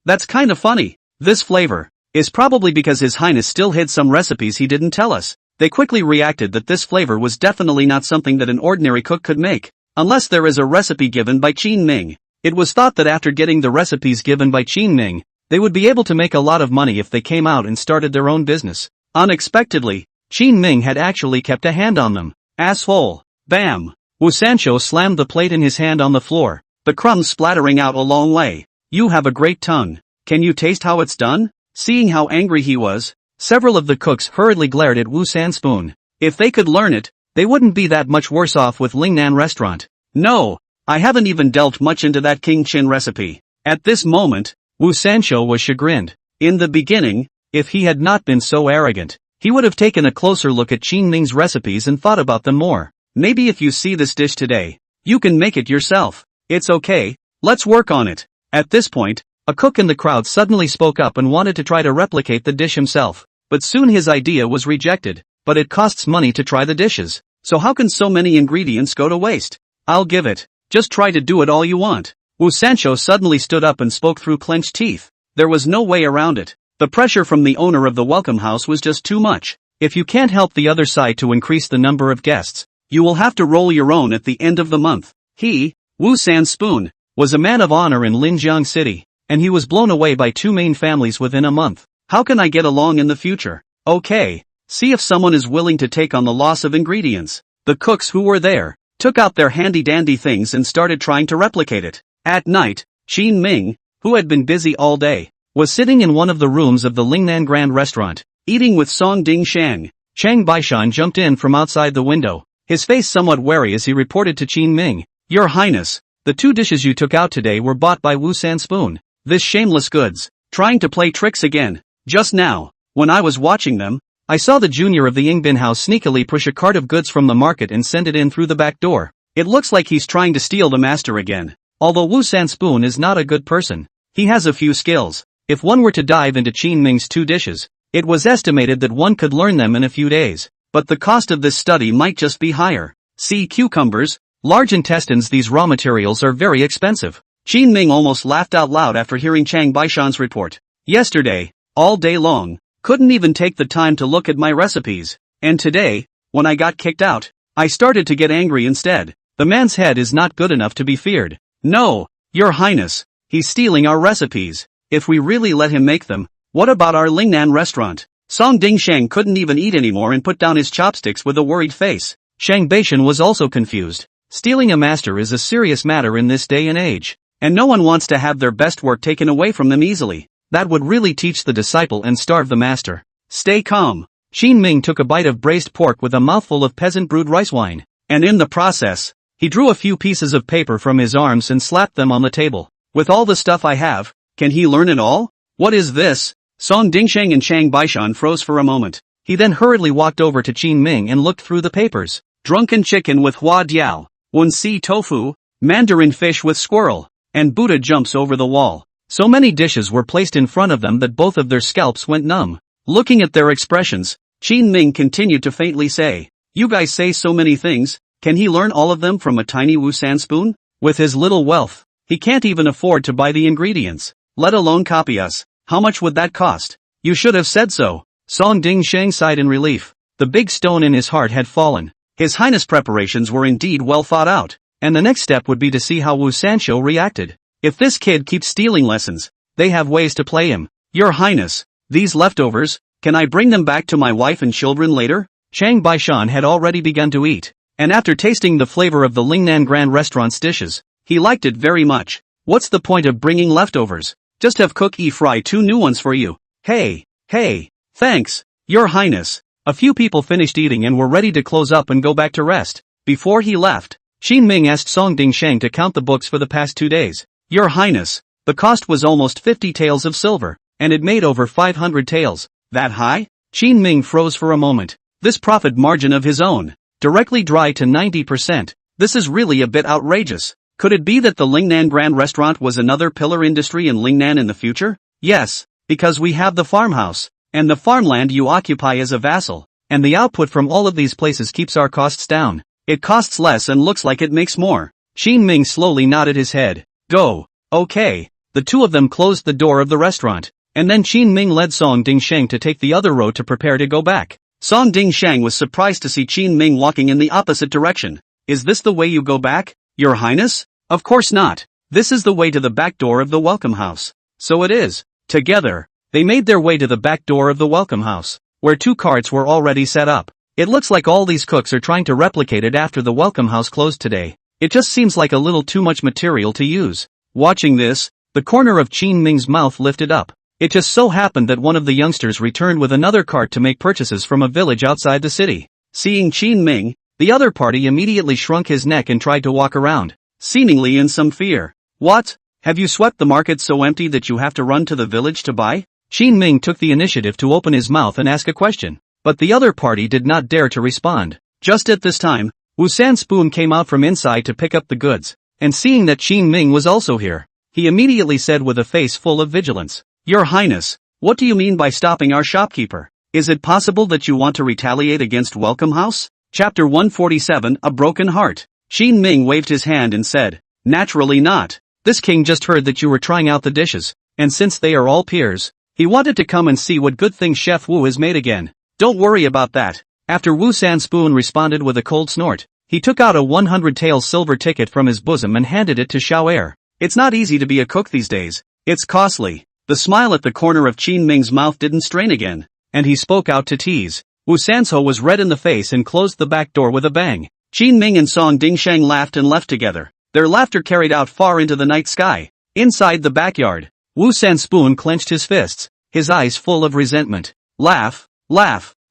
That's kinda funny. This flavor is probably because His Highness still hid some recipes he didn't tell us. They quickly reacted that this flavor was definitely not something that an ordinary cook could make, unless there is a recipe given by Qin Ming. It was thought that after getting the recipes given by Qin Ming, they would be able to make a lot of money if they came out and started their own business. Unexpectedly, Qin Ming had actually kept a hand on them. Asshole! Bam! Wu Sancho slammed the plate in his hand on the floor, the crumbs splattering out a long way. You have a great tongue. Can you taste how it's done? Seeing how angry he was, several of the cooks hurriedly glared at Wu Sanspoon. If they could learn it, they wouldn't be that much worse off with Lingnan restaurant. No, I haven't even delved much into that King Chin recipe. At this moment, Wu Sancho was chagrined. In the beginning, if he had not been so arrogant, he would have taken a closer look at Qin Ming's recipes and thought about them more. Maybe if you see this dish today, you can make it yourself. It's okay, let's work on it. At this point, a cook in the crowd suddenly spoke up and wanted to try to replicate the dish himself. But soon his idea was rejected. But it costs money to try the dishes. So how can so many ingredients go to waste? I'll give it. Just try to do it all you want. Wu Sancho suddenly stood up and spoke through clenched teeth. There was no way around it. The pressure from the owner of the Welcome House was just too much. If you can't help the other side to increase the number of guests, you will have to roll your own at the end of the month. He, Wu Sanspoon, was a man of honor in Linjiang City, and he was blown away by 2 main families within a month. How can I get along in the future? Okay, see if someone is willing to take on the loss of ingredients. The cooks who were there took out their handy-dandy things and started trying to replicate it. At night, Qin Ming, who had been busy all day, was sitting in one of the rooms of the Lingnan Grand Restaurant, eating with Song Ding Shang. Chang Baishan jumped in from outside the window, his face somewhat wary as he reported to Qin Ming. Your Highness, the 2 dishes you took out today were bought by Wu San Spoon. This shameless goods, trying to play tricks again. Just now, when I was watching them, I saw the junior of the Yingbin house sneakily push a cart of goods from the market and send it in through the back door. It looks like he's trying to steal the master again. Although Wu San Spoon is not a good person, he has a few skills. If one were to dive into Qin Ming's 2 dishes, it was estimated that one could learn them in a few days. But the cost of this study might just be higher. See cucumbers, large intestines. These raw materials are very expensive. Qin Ming almost laughed out loud after hearing Chang Baishan's report. Yesterday, all day long, couldn't even take the time to look at my recipes. And today, when I got kicked out, I started to get angry instead. The man's head is not good enough to be feared. No, Your Highness, he's stealing our recipes. If we really let him make them, what about our Lingnan restaurant? Song Dingsheng couldn't even eat anymore and put down his chopsticks with a worried face. Shang Baishan was also confused. Stealing a master is a serious matter in this day and age, and no one wants to have their best work taken away from them easily. That would really teach the disciple and starve the master. Stay calm. Qin Ming took a bite of braised pork with a mouthful of peasant brewed rice wine, and in the process, he drew a few pieces of paper from his arms and slapped them on the table. With all the stuff I have, can he learn it all? What is this? Song Dingsheng and Chang Baishan froze for a moment. He then hurriedly walked over to Qin Ming and looked through the papers. Drunken chicken with hua diao, Wunsi tofu, mandarin fish with squirrel, and Buddha jumps over the wall. So many dishes were placed in front of them that both of their scalps went numb. Looking at their expressions, Qin Ming continued to faintly say, "You guys say so many things, can he learn all of them from a tiny Wu San spoon? With his little wealth, he can't even afford to buy the ingredients, let alone copy us. How much would that cost? You should have said so." Song Dingsheng sighed in relief. The big stone in his heart had fallen. His Highness' preparations were indeed well thought out, and the next step would be to see how Wu Sanshou reacted. If this kid keeps stealing lessons, they have ways to play him. Your Highness, these leftovers, can I bring them back to my wife and children later? Chang Baishan had already begun to eat, and after tasting the flavor of the Lingnan Grand Restaurant's dishes, he liked it very much. What's the point of bringing leftovers? Just have Cook fry 2 new ones for you. Hey, thanks, Your Highness. A few people finished eating and were ready to close up and go back to rest. Before he left, Qin Ming asked Song Dingsheng to count the books for the past 2 days. Your Highness, the cost was almost 50 taels of silver, and it made over 500 taels. That high? Qin Ming froze for a moment. This profit margin of his own, directly dry to 90%. This is really a bit outrageous. Could it be that the Lingnan Grand Restaurant was another pillar industry in Lingnan in the future? Yes, because we have the farmhouse, and the farmland you occupy as a vassal, and the output from all of these places keeps our costs down. It costs less and looks like it makes more. Qin Ming slowly nodded his head. Go. Okay. The 2 of them closed the door of the restaurant, and then Qin Ming led Song Dingsheng to take the other road to prepare to go back. Song Dingsheng was surprised to see Qin Ming walking in the opposite direction. Is this the way you go back, Your Highness? Of course not. This is the way to the back door of the welcome house. So it is. Together, they made their way to the back door of the welcome house, where 2 carts were already set up. It looks like all these cooks are trying to replicate it after the welcome house closed today. It just seems like a little too much material to use. Watching this, the corner of Qin Ming's mouth lifted up. It just so happened that one of the youngsters returned with another cart to make purchases from a village outside the city. Seeing Qin Ming, the other party immediately shrunk his neck and tried to walk around, seemingly in some fear. What? Have you swept the market so empty that you have to run to the village to buy? Qin Ming took the initiative to open his mouth and ask a question, but the other party did not dare to respond. Just at this time, Wu San Spoon came out from inside to pick up the goods, and seeing that Qin Ming was also here, he immediately said with a face full of vigilance, Your Highness, what do you mean by stopping our shopkeeper? Is it possible that you want to retaliate against Welcome House? Chapter 147, A Broken Heart. Qin Ming waved his hand and said, Naturally not. This king just heard that you were trying out the dishes, and since they are all peers, he wanted to come and see what good things Chef Wu has made again. Don't worry about that. After Wu San Spoon responded with a cold snort, he took out a 100 taels silver ticket from his bosom and handed it to Xiao Er. It's not easy to be a cook these days. It's costly. The smile at the corner of Qin Ming's mouth didn't strain again, and he spoke out to tease. Wu Sanshou was red in the face and closed the back door with a bang. Qin Ming and Song Dingsheng laughed and left together. Their laughter carried out far into the night sky. Inside the backyard, Wu San Spoon clenched his fists, his eyes full of resentment. Laugh.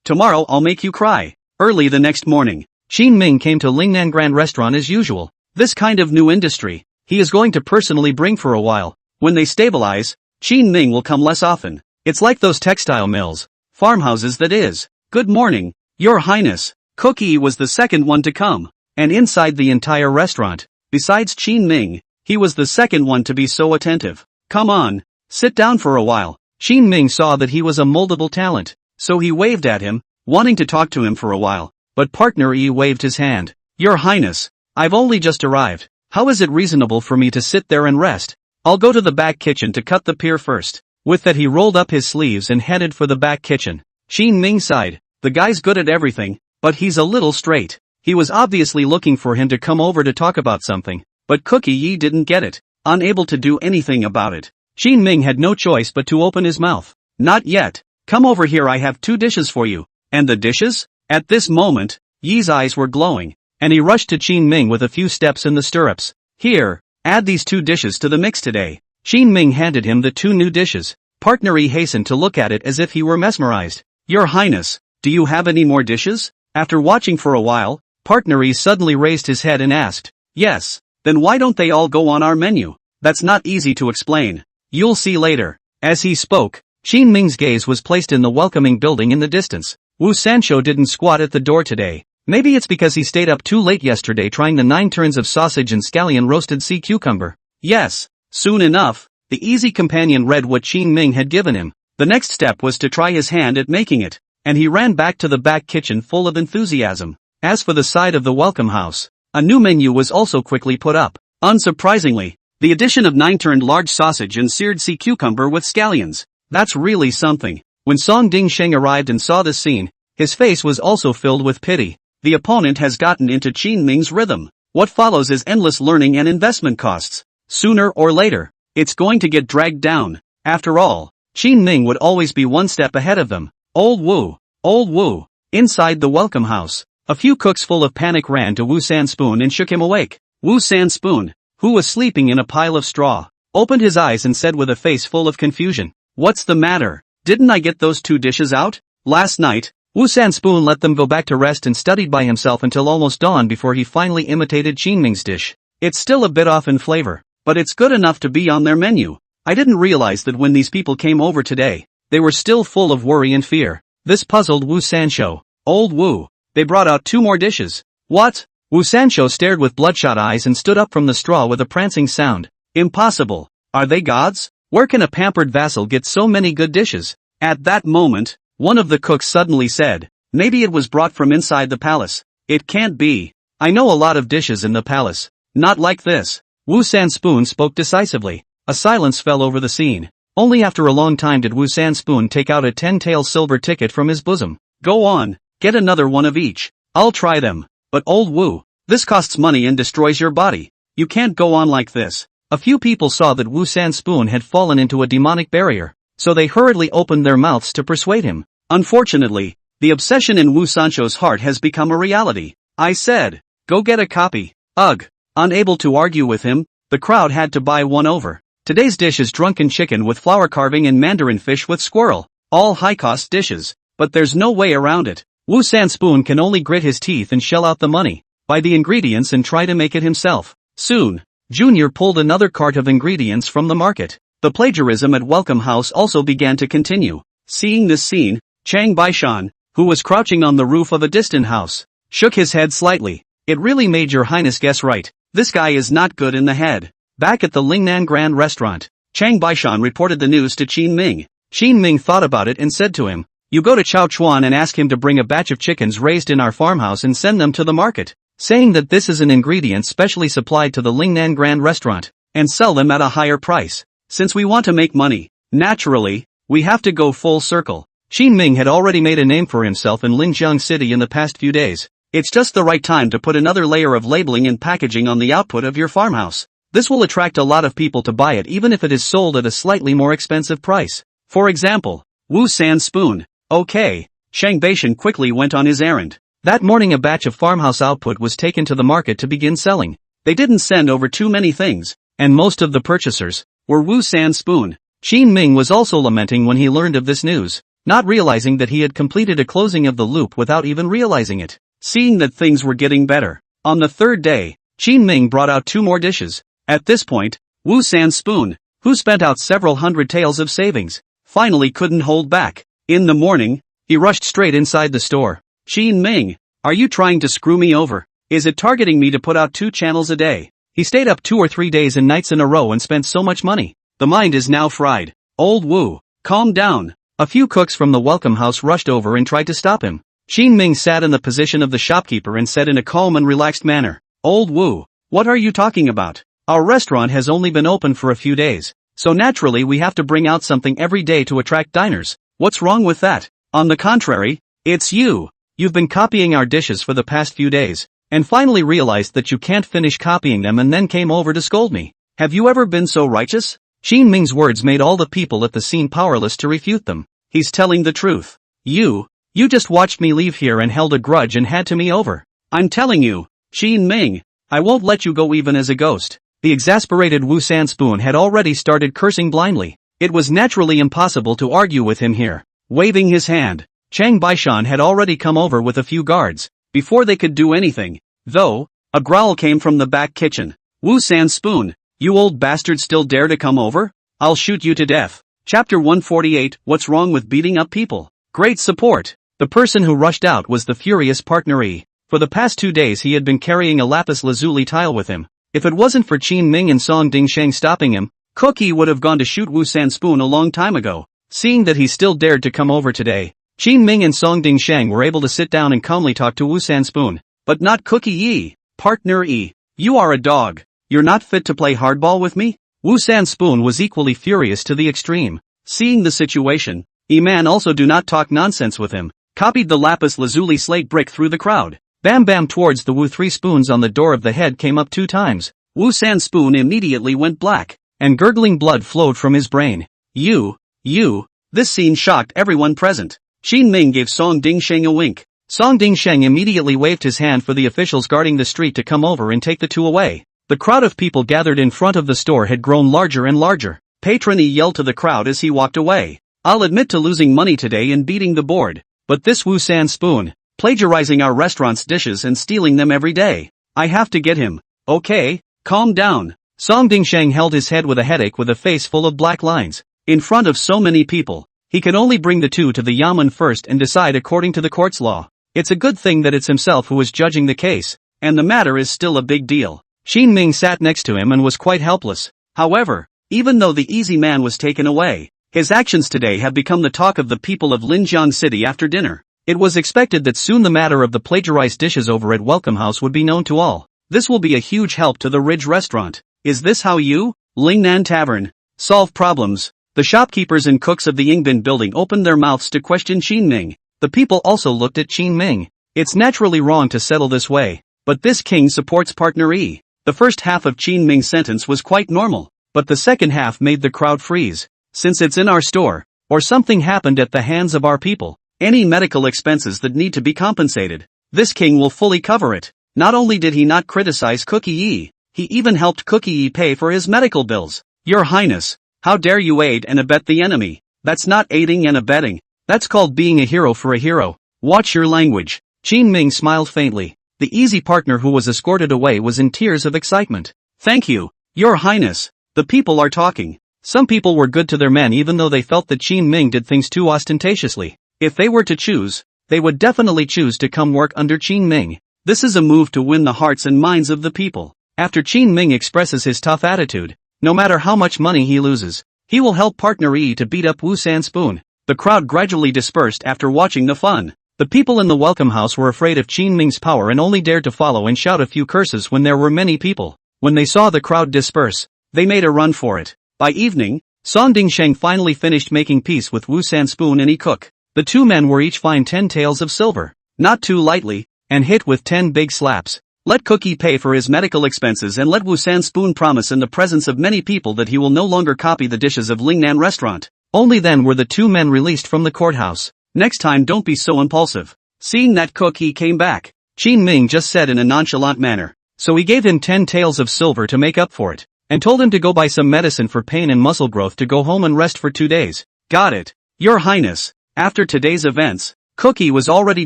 Tomorrow I'll make you cry. Early the next morning, Qin Ming came to Lingnan Grand Restaurant as usual. This kind of new industry, he is going to personally bring for a while. When they stabilize, Qin Ming will come less often. It's like those textile mills, farmhouses that is. Good morning, Your Highness. Cookie was the second one to come. And inside the entire restaurant, besides Qin Ming, he was the second one to be so attentive. Come on, sit down for a while. Qin Ming saw that he was a moldable talent, so he waved at him, wanting to talk to him for a while, but partner Yi waved his hand. Your Highness, I've only just arrived. How is it reasonable for me to sit there and rest? I'll go to the back kitchen to cut the pier first. With that he rolled up his sleeves and headed for the back kitchen. Qin Ming sighed. The guy's good at everything, but he's a little straight. He was obviously looking for him to come over to talk about something, but Cookie Yi didn't get it, unable to do anything about it. Qin Ming had no choice but to open his mouth. Not yet. Come over here, I have 2 dishes for you. And the dishes? At this moment, Yi's eyes were glowing, and he rushed to Qin Ming with a few steps in the stirrups. Here, add these 2 dishes to the mix today. Qin Ming handed him the 2 new dishes. Partner Yi hastened to look at it as if he were mesmerized. Your Highness, do you have any more dishes? After watching for a while, Partner Yi suddenly raised his head and asked. Yes. Then why don't they all go on our menu? That's not easy to explain. You'll see later. As he spoke, Qin Ming's gaze was placed in the welcoming building in the distance. Wu Sancho didn't squat at the door today. Maybe it's because he stayed up too late yesterday trying the 9 turns of sausage and scallion roasted sea cucumber. Yes. Soon enough, the easy companion read what Qin Ming had given him. The next step was to try his hand at making it, and he ran back to the back kitchen full of enthusiasm. As for the side of the welcome house, a new menu was also quickly put up. Unsurprisingly, the addition of 9-turned large sausage and seared sea cucumber with scallions. That's really something. When Song Ding Sheng arrived and saw this scene, his face was also filled with pity. The opponent has gotten into Qin Ming's rhythm. What follows is endless learning and investment costs. Sooner or later, it's going to get dragged down. After all, Qin Ming would always be one step ahead of them. Old Wu. Inside the welcome house, a few cooks full of panic ran to Wu Sanspoon and shook him awake. Wu Sanspoon, who was sleeping in a pile of straw, opened his eyes and said with a face full of confusion, What's the matter? Didn't I get those 2 dishes out? Last night, Wu Sanspoon let them go back to rest and studied by himself until almost dawn before he finally imitated Qin Ming's dish. It's still a bit off in flavor, but it's good enough to be on their menu. I didn't realize that when these people came over today, they were still full of worry and fear. This puzzled Wu Sancho. Old Wu. They brought out 2 more dishes. What? Wu Sancho stared with bloodshot eyes and stood up from the straw with a prancing sound. Impossible. Are they gods? Where can a pampered vassal get so many good dishes? At that moment, one of the cooks suddenly said, Maybe it was brought from inside the palace. It can't be. I know a lot of dishes in the palace. Not like this. Wu Sanspoon spoke decisively. A silence fell over the scene. Only after a long time did Wu Sanspoon take out a 10-tael silver ticket from his bosom. Go on, get another one of each. I'll try them. But old Wu, this costs money and destroys your body. You can't go on like this. A few people saw that Wu Sanspoon had fallen into a demonic barrier, so they hurriedly opened their mouths to persuade him. Unfortunately, the obsession in Wu Sancho's heart has become a reality. I said, go get a copy. Ugh. Unable to argue with him, the crowd had to buy one over. Today's dish is drunken chicken with flower carving and mandarin fish with squirrel. All high-cost dishes, but there's no way around it. Wu Sanspoon can only grit his teeth and shell out the money, buy the ingredients and try to make it himself. Soon, Junior pulled another cart of ingredients from the market. The plagiarism at Welcome House also began to continue. Seeing this scene, Chang Baishan, who was crouching on the roof of a distant house, shook his head slightly. It really made your highness guess right. This guy is not good in the head. Back at the Lingnan Grand Restaurant, Chang Baishan reported the news to Qin Ming. Qin Ming thought about it and said to him, You go to Chao Chuan and ask him to bring a batch of chickens raised in our farmhouse and send them to the market, saying that this is an ingredient specially supplied to the Lingnan Grand Restaurant, and sell them at a higher price. Since we want to make money, naturally, we have to go full circle. Qin Ming had already made a name for himself in Linjiang City in the past few days. It's just the right time to put another layer of labeling and packaging on the output of your farmhouse. This will attract a lot of people to buy it even if it is sold at a slightly more expensive price. For example, Wu Sanspoon. Okay. Shang Baishan quickly went on his errand. That morning a batch of farmhouse output was taken to the market to begin selling. They didn't send over too many things, and most of the purchasers were Wu Sanspoon. Qin Ming was also lamenting when he learned of this news. not realizing that he had completed a closing of the loop without even realizing it. Seeing that things were getting better, on the third day, Qin Ming brought out 2 more dishes. At this point, Wu San's spoon, who spent out several hundred taels of savings, finally couldn't hold back. In the morning, he rushed straight inside the store. Qin Ming, are you trying to screw me over? Is it targeting me to put out 2 channels a day? He stayed up 2 or 3 days and nights in a row and spent so much money. The mind is now fried. Old Wu, calm down. A few cooks from the welcome house rushed over and tried to stop him. Qin Ming sat in the position of the shopkeeper and said in a calm and relaxed manner, Old Wu, what are you talking about? Our restaurant has only been open for a few days, so naturally we have to bring out something every day to attract diners. What's wrong with that? On the contrary, it's you. You've been copying our dishes for the past few days, and finally realized that you can't finish copying them and then came over to scold me. Have you ever been so righteous? Qin Ming's words made all the people at the scene powerless to refute them. He's telling the truth. You just watched me leave here and held a grudge and had to me over. I'm telling you, Qin Ming, I won't let you go even as a ghost. The exasperated Wu San spoon had already started cursing blindly. It was naturally impossible to argue with him here. Waving his hand, Chang Baishan had already come over with a few guards. Before they could do anything, though, a growl came from the back kitchen. Wu San spoon, you old bastard still dare to come over? I'll shoot you to death. Chapter 148, What's wrong with beating up people? Great support. The person who rushed out was the furious partner E. For the past 2 days he had been carrying a lapis lazuli tile with him. If it wasn't for Qin Ming and Song Dingsheng stopping him, Cookie would have gone to shoot Wu San spoon a long time ago. Seeing that he still dared to come over today, Qin Ming and Song Dingsheng were able to sit down and calmly talk to Wu San spoon. But not Cookie Yi. Partner E. You are a dog. You're not fit to play hardball with me? Wu San spoon was equally furious to the extreme. Seeing the situation, E-man also do not talk nonsense with him, copied the lapis lazuli slate brick through the crowd. Bam bam towards the Wu 3 spoons on the door of the head came up 2 times. Wu San spoon immediately went black, and gurgling blood flowed from his brain. This scene shocked everyone present. Qin Ming gave Song Dingsheng a wink. Song Dingsheng immediately waved his hand for the officials guarding the street to come over and take the 2 away. The crowd of people gathered in front of the store had grown larger and larger. Patron E yelled to the crowd as he walked away. I'll admit to losing money today and beating the board, but this Wu San spoon, plagiarizing our restaurant's dishes and stealing them every day. I have to get him. Okay, calm down. Song Dingsheng held his head with a headache with a face full of black lines. In front of so many people, he could only bring the 2 to the yamen first and decide according to the court's law. It's a good thing that it's himself who is judging the case, and the matter is still a big deal. Qin Ming sat next to him and was quite helpless. However, even though the easy man was taken away, his actions today have become the talk of the people of Linjiang City after dinner. It was expected that soon the matter of the plagiarized dishes over at Welcome House would be known to all. This will be a huge help to the Ridge restaurant. Is this how you, Lingnan Tavern, solve problems? The shopkeepers and cooks of the Yingbin building opened their mouths to question Qin Ming. The people also looked at Qin Ming. It's naturally wrong to settle this way, but this king supports partner E. The first half of Qin Ming's sentence was quite normal, but the second half made the crowd freeze. Since it's in our store, or something happened at the hands of our people, any medical expenses that need to be compensated, this king will fully cover it. Not only did he not criticize Cookie Yi, he even helped Cookie Yi pay for his medical bills. Your Highness, how dare you aid and abet the enemy? That's not aiding and abetting. That's called being a hero for a hero. Watch your language. Qin Ming smiled faintly. The easy partner who was escorted away was in tears of excitement. Thank you, Your Highness. The people are talking. Some people were good to their men even though they felt that Qin Ming did things too ostentatiously. If they were to choose, they would definitely choose to come work under Qin Ming. This is a move to win the hearts and minds of the people. After Qin Ming expresses his tough attitude, no matter how much money he loses, he will help partner E to beat up Wu San spoon. The crowd gradually dispersed after watching the fun. The people in the welcome house were afraid of Qin Ming's power and only dared to follow and shout a few curses when there were many people. When they saw the crowd disperse, they made a run for it. By evening, Song Dingsheng finally finished making peace with Wu San spoon and E cook. The 2 men were each fined 10 taels of silver, not too lightly, and hit with 10 big slaps. Let Cookie pay for his medical expenses and let Wu San spoon promise in the presence of many people that he will no longer copy the dishes of Lingnan restaurant. Only then were the 2 men released from the courthouse. Next time don't be so impulsive. Seeing that Cookie came back, Qin Ming just said in a nonchalant manner. So he gave him 10 taels of silver to make up for it, and told him to go buy some medicine for pain and muscle growth to go home and rest for 2 days. Got it, Your Highness. After today's events, Cookie was already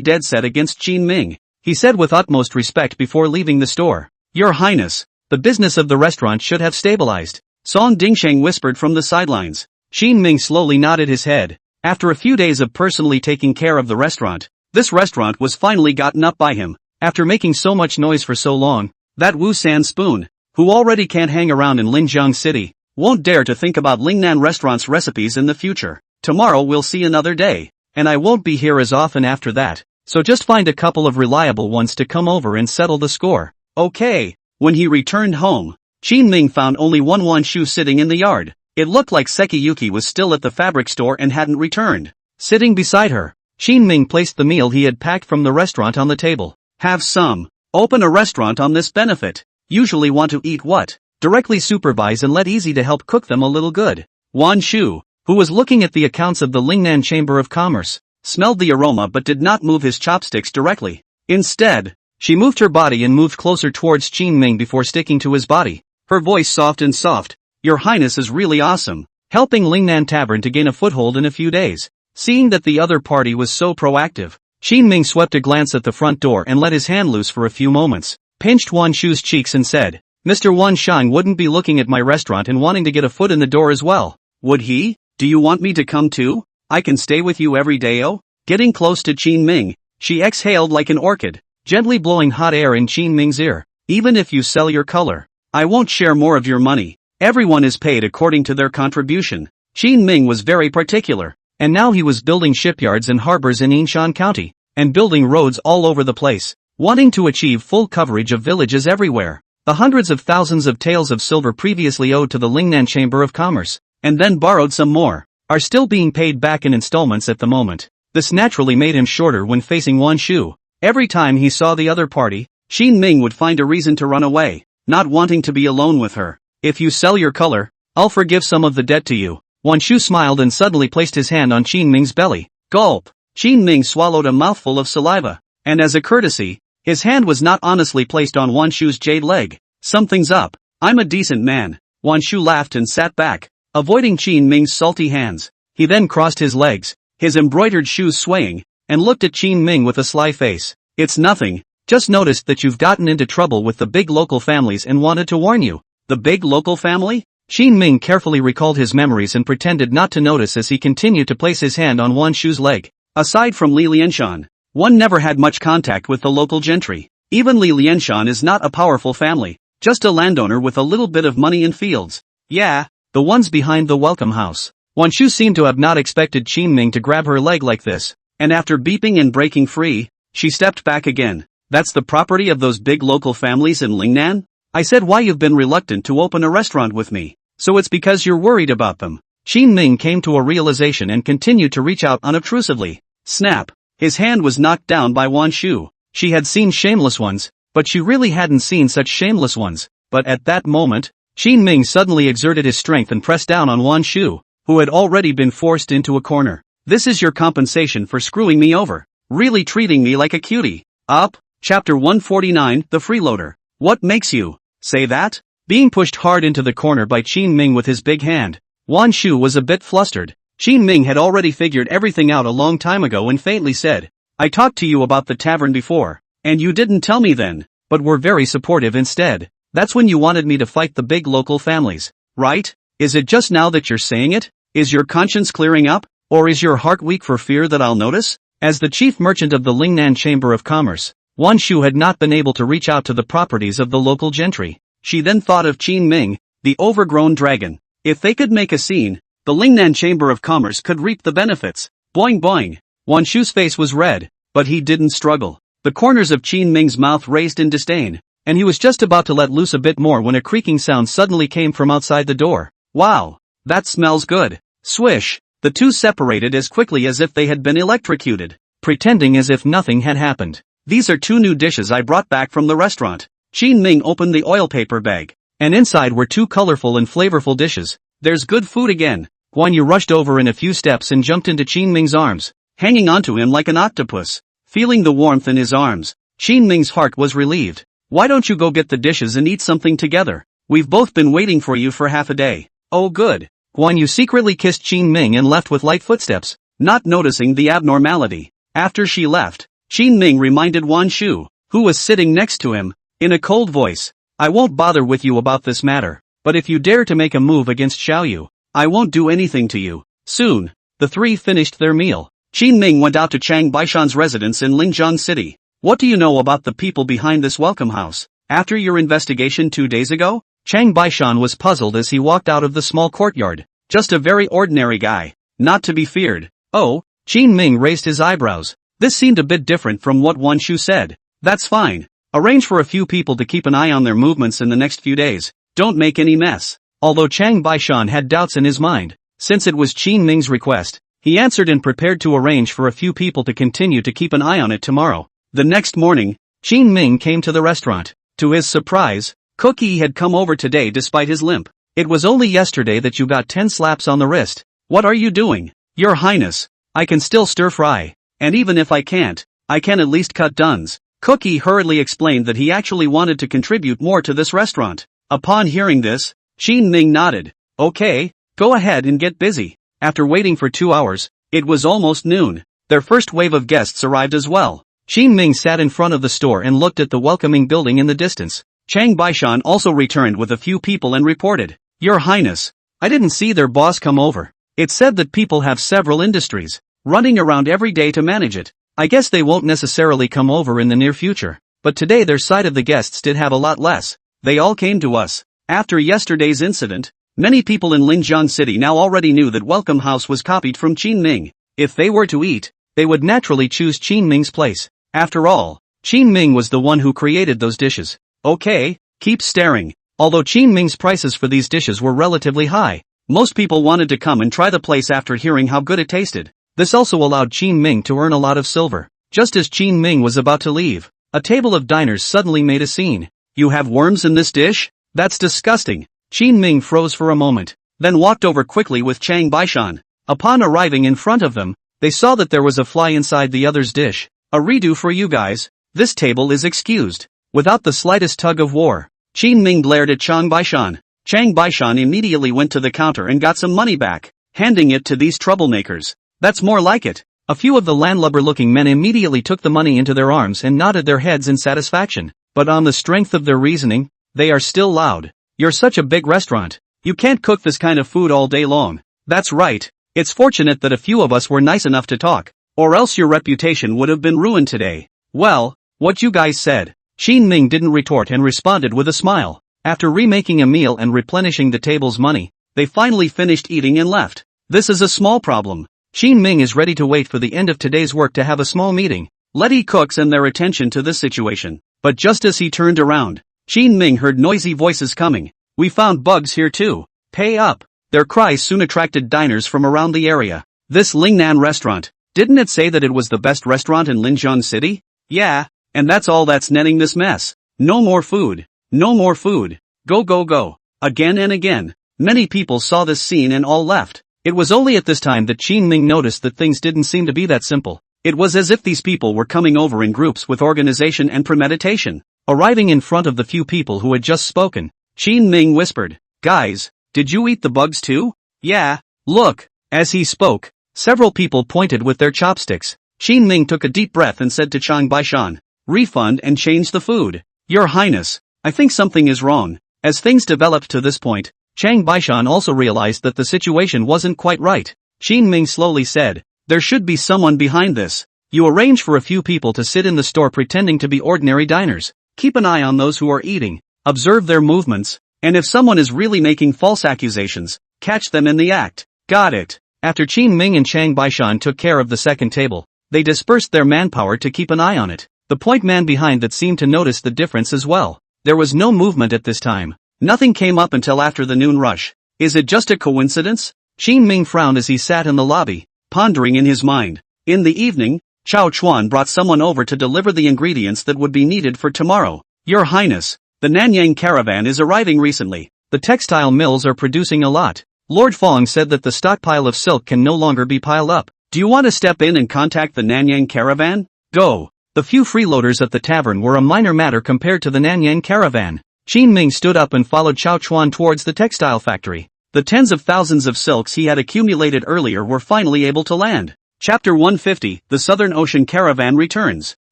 dead set against Qin Ming. He said with utmost respect before leaving the store, "Your Highness, the business of the restaurant should have stabilized." Song Dingsheng whispered from the sidelines. Qin Ming slowly nodded his head. After a few days of personally taking care of the restaurant, this restaurant was finally gotten up by him. After making so much noise for so long, that Wu San Spoon, who already can't hang around in Linjiang City, won't dare to think about Lingnan restaurant's recipes in the future. Tomorrow we'll see another day, and I won't be here as often after that, so just find a couple of reliable ones to come over and settle the score. Okay. When he returned home, Qin Ming found only one Wanshu sitting in the yard. It looked like Sekiyuki was still at the fabric store and hadn't returned. Sitting beside her, Qin Ming placed the meal he had packed from the restaurant on the table. Have some. Open a restaurant on this benefit. Usually want to eat what? Directly supervise and let Easy to help cook them a little good. Wanshu, who was looking at the accounts of the Lingnan Chamber of Commerce, smelled the aroma but did not move his chopsticks directly. Instead, she moved her body and moved closer towards Qin Ming before sticking to his body. Her voice soft and soft. Your Highness is really awesome, helping Lingnan Tavern to gain a foothold in a few days. Seeing that the other party was so proactive, Qin Ming swept a glance at the front door and let his hand loose for a few moments, pinched Wanshu's cheeks and said, Mr. Wanshang wouldn't be looking at my restaurant and wanting to get a foot in the door as well, would he? Do you want me to come too? I can stay with you every day. Oh? Getting close to Qin Ming, she exhaled like an orchid, gently blowing hot air in Qin Ming's ear. Even if you sell your color, I won't share more of your money. Everyone is paid according to their contribution. Qin Ming was very particular, and now he was building shipyards and harbors in Yinshan County, and building roads all over the place, wanting to achieve full coverage of villages everywhere. The hundreds of thousands of taels of silver previously owed to the Lingnan Chamber of Commerce, and then borrowed some more, are still being paid back in installments at the moment. This naturally made him shorter when facing Wanshu. Every time he saw the other party, Qin Ming would find a reason to run away, not wanting to be alone with her. If you sell your color, I'll forgive some of the debt to you. Wanshu smiled and suddenly placed his hand on Qin Ming's belly. Gulp! Qin Ming swallowed a mouthful of saliva, and as a courtesy, his hand was not honestly placed on Wanshu's jade leg. Something's up. I'm a decent man. Wanshu laughed and sat back, avoiding Qin Ming's salty hands. He then crossed his legs, his embroidered shoes swaying, and looked at Qin Ming with a sly face. It's nothing, just noticed that you've gotten into trouble with the big local families and wanted to warn you. The big local family? Qin Ming carefully recalled his memories and pretended not to notice as he continued to place his hand on Wanshu's leg. Aside from Li Lianshan, one never had much contact with the local gentry. Even Li Lianshan is not a powerful family, just a landowner with a little bit of money and fields. Yeah, the ones behind the welcome house. Wanshu seemed to have not expected Qin Ming to grab her leg like this, and after beeping and breaking free, she stepped back again. That's the property of those big local families in Lingnan? I said why you've been reluctant to open a restaurant with me. So it's because you're worried about them. Qin Ming came to a realization and continued to reach out unobtrusively. Snap! His hand was knocked down by Wanshu. She had seen shameless ones, but she really hadn't seen such shameless ones. But at that moment, Qin Ming suddenly exerted his strength and pressed down on Wanshu, who had already been forced into a corner. This is your compensation for screwing me over. Really treating me like a cutie. Up. Chapter 149, The Freeloader. What makes you say that? Being pushed hard into the corner by Qin Ming with his big hand, Wanshu was a bit flustered. Qin Ming had already figured everything out a long time ago and faintly said, I talked to you about the tavern before, and you didn't tell me then, but were very supportive instead. That's when you wanted me to fight the big local families, right? Is it just now that you're saying it? Is your conscience clearing up, or is your heart weak for fear that I'll notice? As the chief merchant of the Lingnan Chamber of Commerce, Wanshu had not been able to reach out to the properties of the local gentry. She then thought of Qin Ming, the overgrown dragon. If they could make a scene, the Lingnan Chamber of Commerce could reap the benefits. Boing boing. Wanshu's face was red, but he didn't struggle. The corners of Qin Ming's mouth raised in disdain, and he was just about to let loose a bit more when a creaking sound suddenly came from outside the door. Wow! That smells good. Swish! The two separated as quickly as if they had been electrocuted, pretending as if nothing had happened. These are 2 new dishes I brought back from the restaurant. Qin Ming opened the oil paper bag, and inside were 2 colorful and flavorful dishes. There's good food again. Guan Yu rushed over in a few steps and jumped into Qin Ming's arms, hanging onto him like an octopus. Feeling the warmth in his arms, Qin Ming's heart was relieved. Why don't you go get the dishes and eat something together? We've both been waiting for you for half a day. Oh good. Guan Yu secretly kissed Qin Ming and left with light footsteps. not noticing the abnormality. After she left, Qin Ming reminded Wan Shu, who was sitting next to him, in a cold voice, I won't bother with you about this matter, but if you dare to make a move against Xiaoyu, I won't do anything to you. Soon, the three finished their meal. Qin Ming went out to Chang Baishan's residence in Linjiang City. What do you know about the people behind this welcome house? After your investigation 2 days ago? Chang Baishan was puzzled as he walked out of the small courtyard. Just a very ordinary guy, not to be feared. Oh, Qin Ming raised his eyebrows. This seemed a bit different from what Wan Shu said. That's fine. Arrange for a few people to keep an eye on their movements in the next few days. Don't make any mess. Although Chang Baishan had doubts in his mind, since it was Qin Ming's request, he answered and prepared to arrange for a few people to continue to keep an eye on it tomorrow. The next morning, Qin Ming came to the restaurant. To his surprise, Cookie had come over today despite his limp. It was only yesterday that you got 10 slaps on the wrist. What are you doing? Your Highness, I can still stir fry. And even if I can't, I can at least cut duns. Cookie hurriedly explained that he actually wanted to contribute more to this restaurant. Upon hearing this, Qin Ming nodded. Okay, go ahead and get busy. After waiting for 2 hours, it was almost noon. Their first wave of guests arrived as well. Qin Ming sat in front of the store and looked at the welcoming building in the distance. Chang Baishan also returned with a few people and reported, Your Highness, I didn't see their boss come over. It said that people have several industries, running around every day to manage it. I guess they won't necessarily come over in the near future. But today their side of the guests did have a lot less. They all came to us. After yesterday's incident, many people in Linjiang City now already knew that Welcome House was copied from Qin Ming. If they were to eat, they would naturally choose Qin Ming's place. After all, Qin Ming was the one who created those dishes. Okay, keep staring. Although Qin Ming's prices for these dishes were relatively high, most people wanted to come and try the place after hearing how good it tasted. This also allowed Qin Ming to earn a lot of silver. Just as Qin Ming was about to leave, a table of diners suddenly made a scene. You have worms in this dish? That's disgusting. Qin Ming froze for a moment, then walked over quickly with Chang Baishan. Upon arriving in front of them, they saw that there was a fly inside the other's dish. A redo for you guys. This table is excused. Without the slightest tug of war, Qin Ming glared at Chang Baishan. Chang Baishan immediately went to the counter and got some money back, handing it to these troublemakers. That's more like it. A few of the landlubber-looking men immediately took the money into their arms and nodded their heads in satisfaction. But on the strength of their reasoning, they are still loud. You're such a big restaurant. You can't cook this kind of food all day long. That's right. It's fortunate that a few of us were nice enough to talk, or else your reputation would have been ruined today. Well, what you guys said. Qin Ming didn't retort and responded with a smile. After remaking a meal and replenishing the table's money, they finally finished eating and left. This is a small problem. Qin Ming is ready to wait for the end of today's work to have a small meeting. Let he cooks and their attention to this situation. But just as he turned around, Qin Ming heard noisy voices coming. We found bugs here too. Pay up. Their cries soon attracted diners from around the area. This Lingnan restaurant, didn't it say that it was the best restaurant in Linjiang City? Yeah, and that's all that's netting this mess. No more food. No more food. Go go go. Again and again. Many people saw this scene and all left. It was only at this time that Qin Ming noticed that things didn't seem to be that simple. It was as if these people were coming over in groups with organization and premeditation. Arriving in front of the few people who had just spoken, Qin Ming whispered, Guys, did you eat the bugs too? Yeah, look. As he spoke, several people pointed with their chopsticks. Qin Ming took a deep breath and said to Chang Baishan, Refund and change the food. Your Highness, I think something is wrong. As things developed to this point, Chang Baishan also realized that the situation wasn't quite right. Qin Ming slowly said, There should be someone behind this. You arrange for a few people to sit in the store pretending to be ordinary diners. Keep an eye on those who are eating. Observe their movements. And if someone is really making false accusations, catch them in the act. Got it. After Qin Ming and Chang Baishan took care of the second table, they dispersed their manpower to keep an eye on it. The point man behind that seemed to notice the difference as well. There was no movement at this time. Nothing came up until after the noon rush. Is it just a coincidence? Qin Ming frowned as he sat in the lobby, pondering in his mind. In the evening, Chao Chuan brought someone over to deliver the ingredients that would be needed for tomorrow. Your Highness, the Nanyang caravan is arriving recently. The textile mills are producing a lot. Lord Fong said that the stockpile of silk can no longer be piled up. Do you want to step in and contact the Nanyang caravan? Go. The few freeloaders at the tavern were a minor matter compared to the Nanyang caravan. Qin Ming stood up and followed Chao Chuan towards the textile factory. The tens of thousands of silks he had accumulated earlier were finally able to land. Chapter 150, The Southern Ocean Caravan Returns.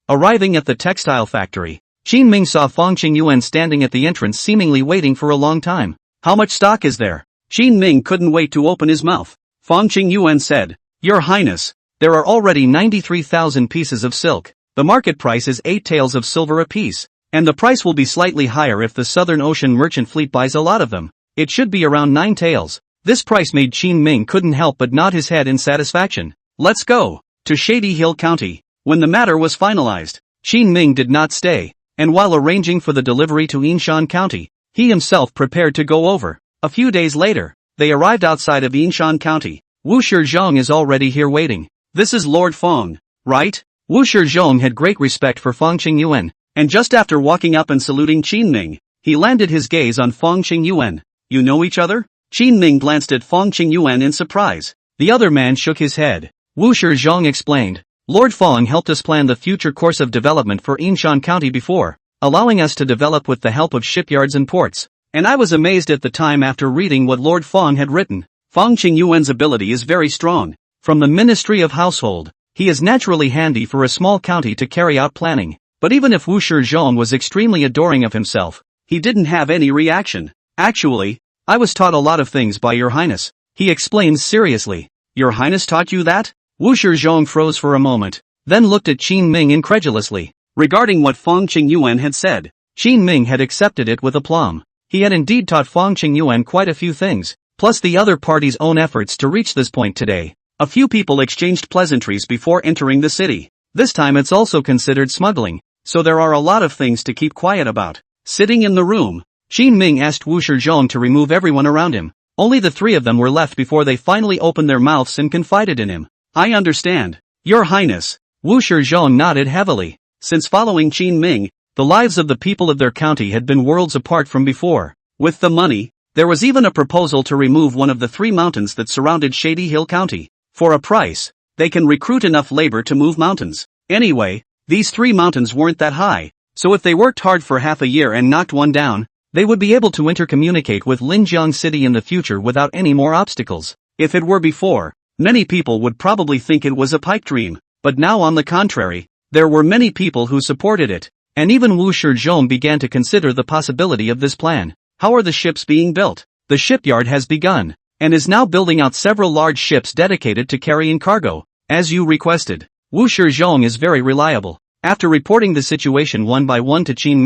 Arriving at the textile factory, Qin Ming saw Fang Qingyuan standing at the entrance seemingly waiting for a long time. How much stock is there? Qin Ming couldn't wait to open his mouth. Fang Qingyuan said, Your Highness, there are already 93,000 pieces of silk. The market price is 8 taels of silver apiece, and the price will be slightly higher if the Southern Ocean merchant fleet buys a lot of them. It should be around 9 taels. This price made Qin Ming couldn't help but nod his head in satisfaction. Let's go to Shady Hill County. When the matter was finalized, Qin Ming did not stay, and while arranging for the delivery to Yinshan County, he himself prepared to go over. A few days later, they arrived outside of Yinshan County. Wu Shizhong is already here waiting. This is Lord Feng, right? Wu Shizhong had great respect for Fang Qingyuan, and just after walking up and saluting Qin Ming, he landed his gaze on Fang Qingyuan. You know each other? Qin Ming glanced at Fang Qingyuan in surprise. The other man shook his head. Wu Shizhong explained, Lord Feng helped us plan the future course of development for Yinshan County before, allowing us to develop with the help of shipyards and ports. And I was amazed at the time after reading what Lord Feng had written. Fang Qingyuan's ability is very strong. From the Ministry of Household, he is naturally handy for a small county to carry out planning. But even if Wu Shizhong was extremely adoring of himself, he didn't have any reaction. Actually, I was taught a lot of things by Your Highness, he explained seriously. Your Highness taught you that? Wu Shizhong froze for a moment, then looked at Qin Ming incredulously. Regarding what Fang Qingyuan had said, Qin Ming had accepted it with aplomb. He had indeed taught Fang Qingyuan quite a few things, plus the other party's own efforts to reach this point today. A few people exchanged pleasantries before entering the city. This time it's also considered smuggling, so there are a lot of things to keep quiet about. Sitting in the room, Qin Ming asked Wu Shizhong to remove everyone around him. Only the 3 of them were left before they finally opened their mouths and confided in him. I understand, Your Highness. Wu Shizhong nodded heavily. Since following Qin Ming, the lives of the people of their county had been worlds apart from before. With the money, there was even a proposal to remove one of the 3 mountains that surrounded Shady Hill County. For a price, they can recruit enough labor to move mountains. Anyway, these 3 mountains weren't that high, so if they worked hard for half a year and knocked one down, they would be able to intercommunicate with Linjiang City in the future without any more obstacles. If it were before, many people would probably think it was a pipe dream, but now on the contrary, there were many people who supported it, and even Wu Shizhong began to consider the possibility of this plan. How are the ships being built? The shipyard has begun, and is now building out several large ships dedicated to carrying cargo, as you requested. Wu Shizhong is very reliable. After reporting the situation one by one to Qin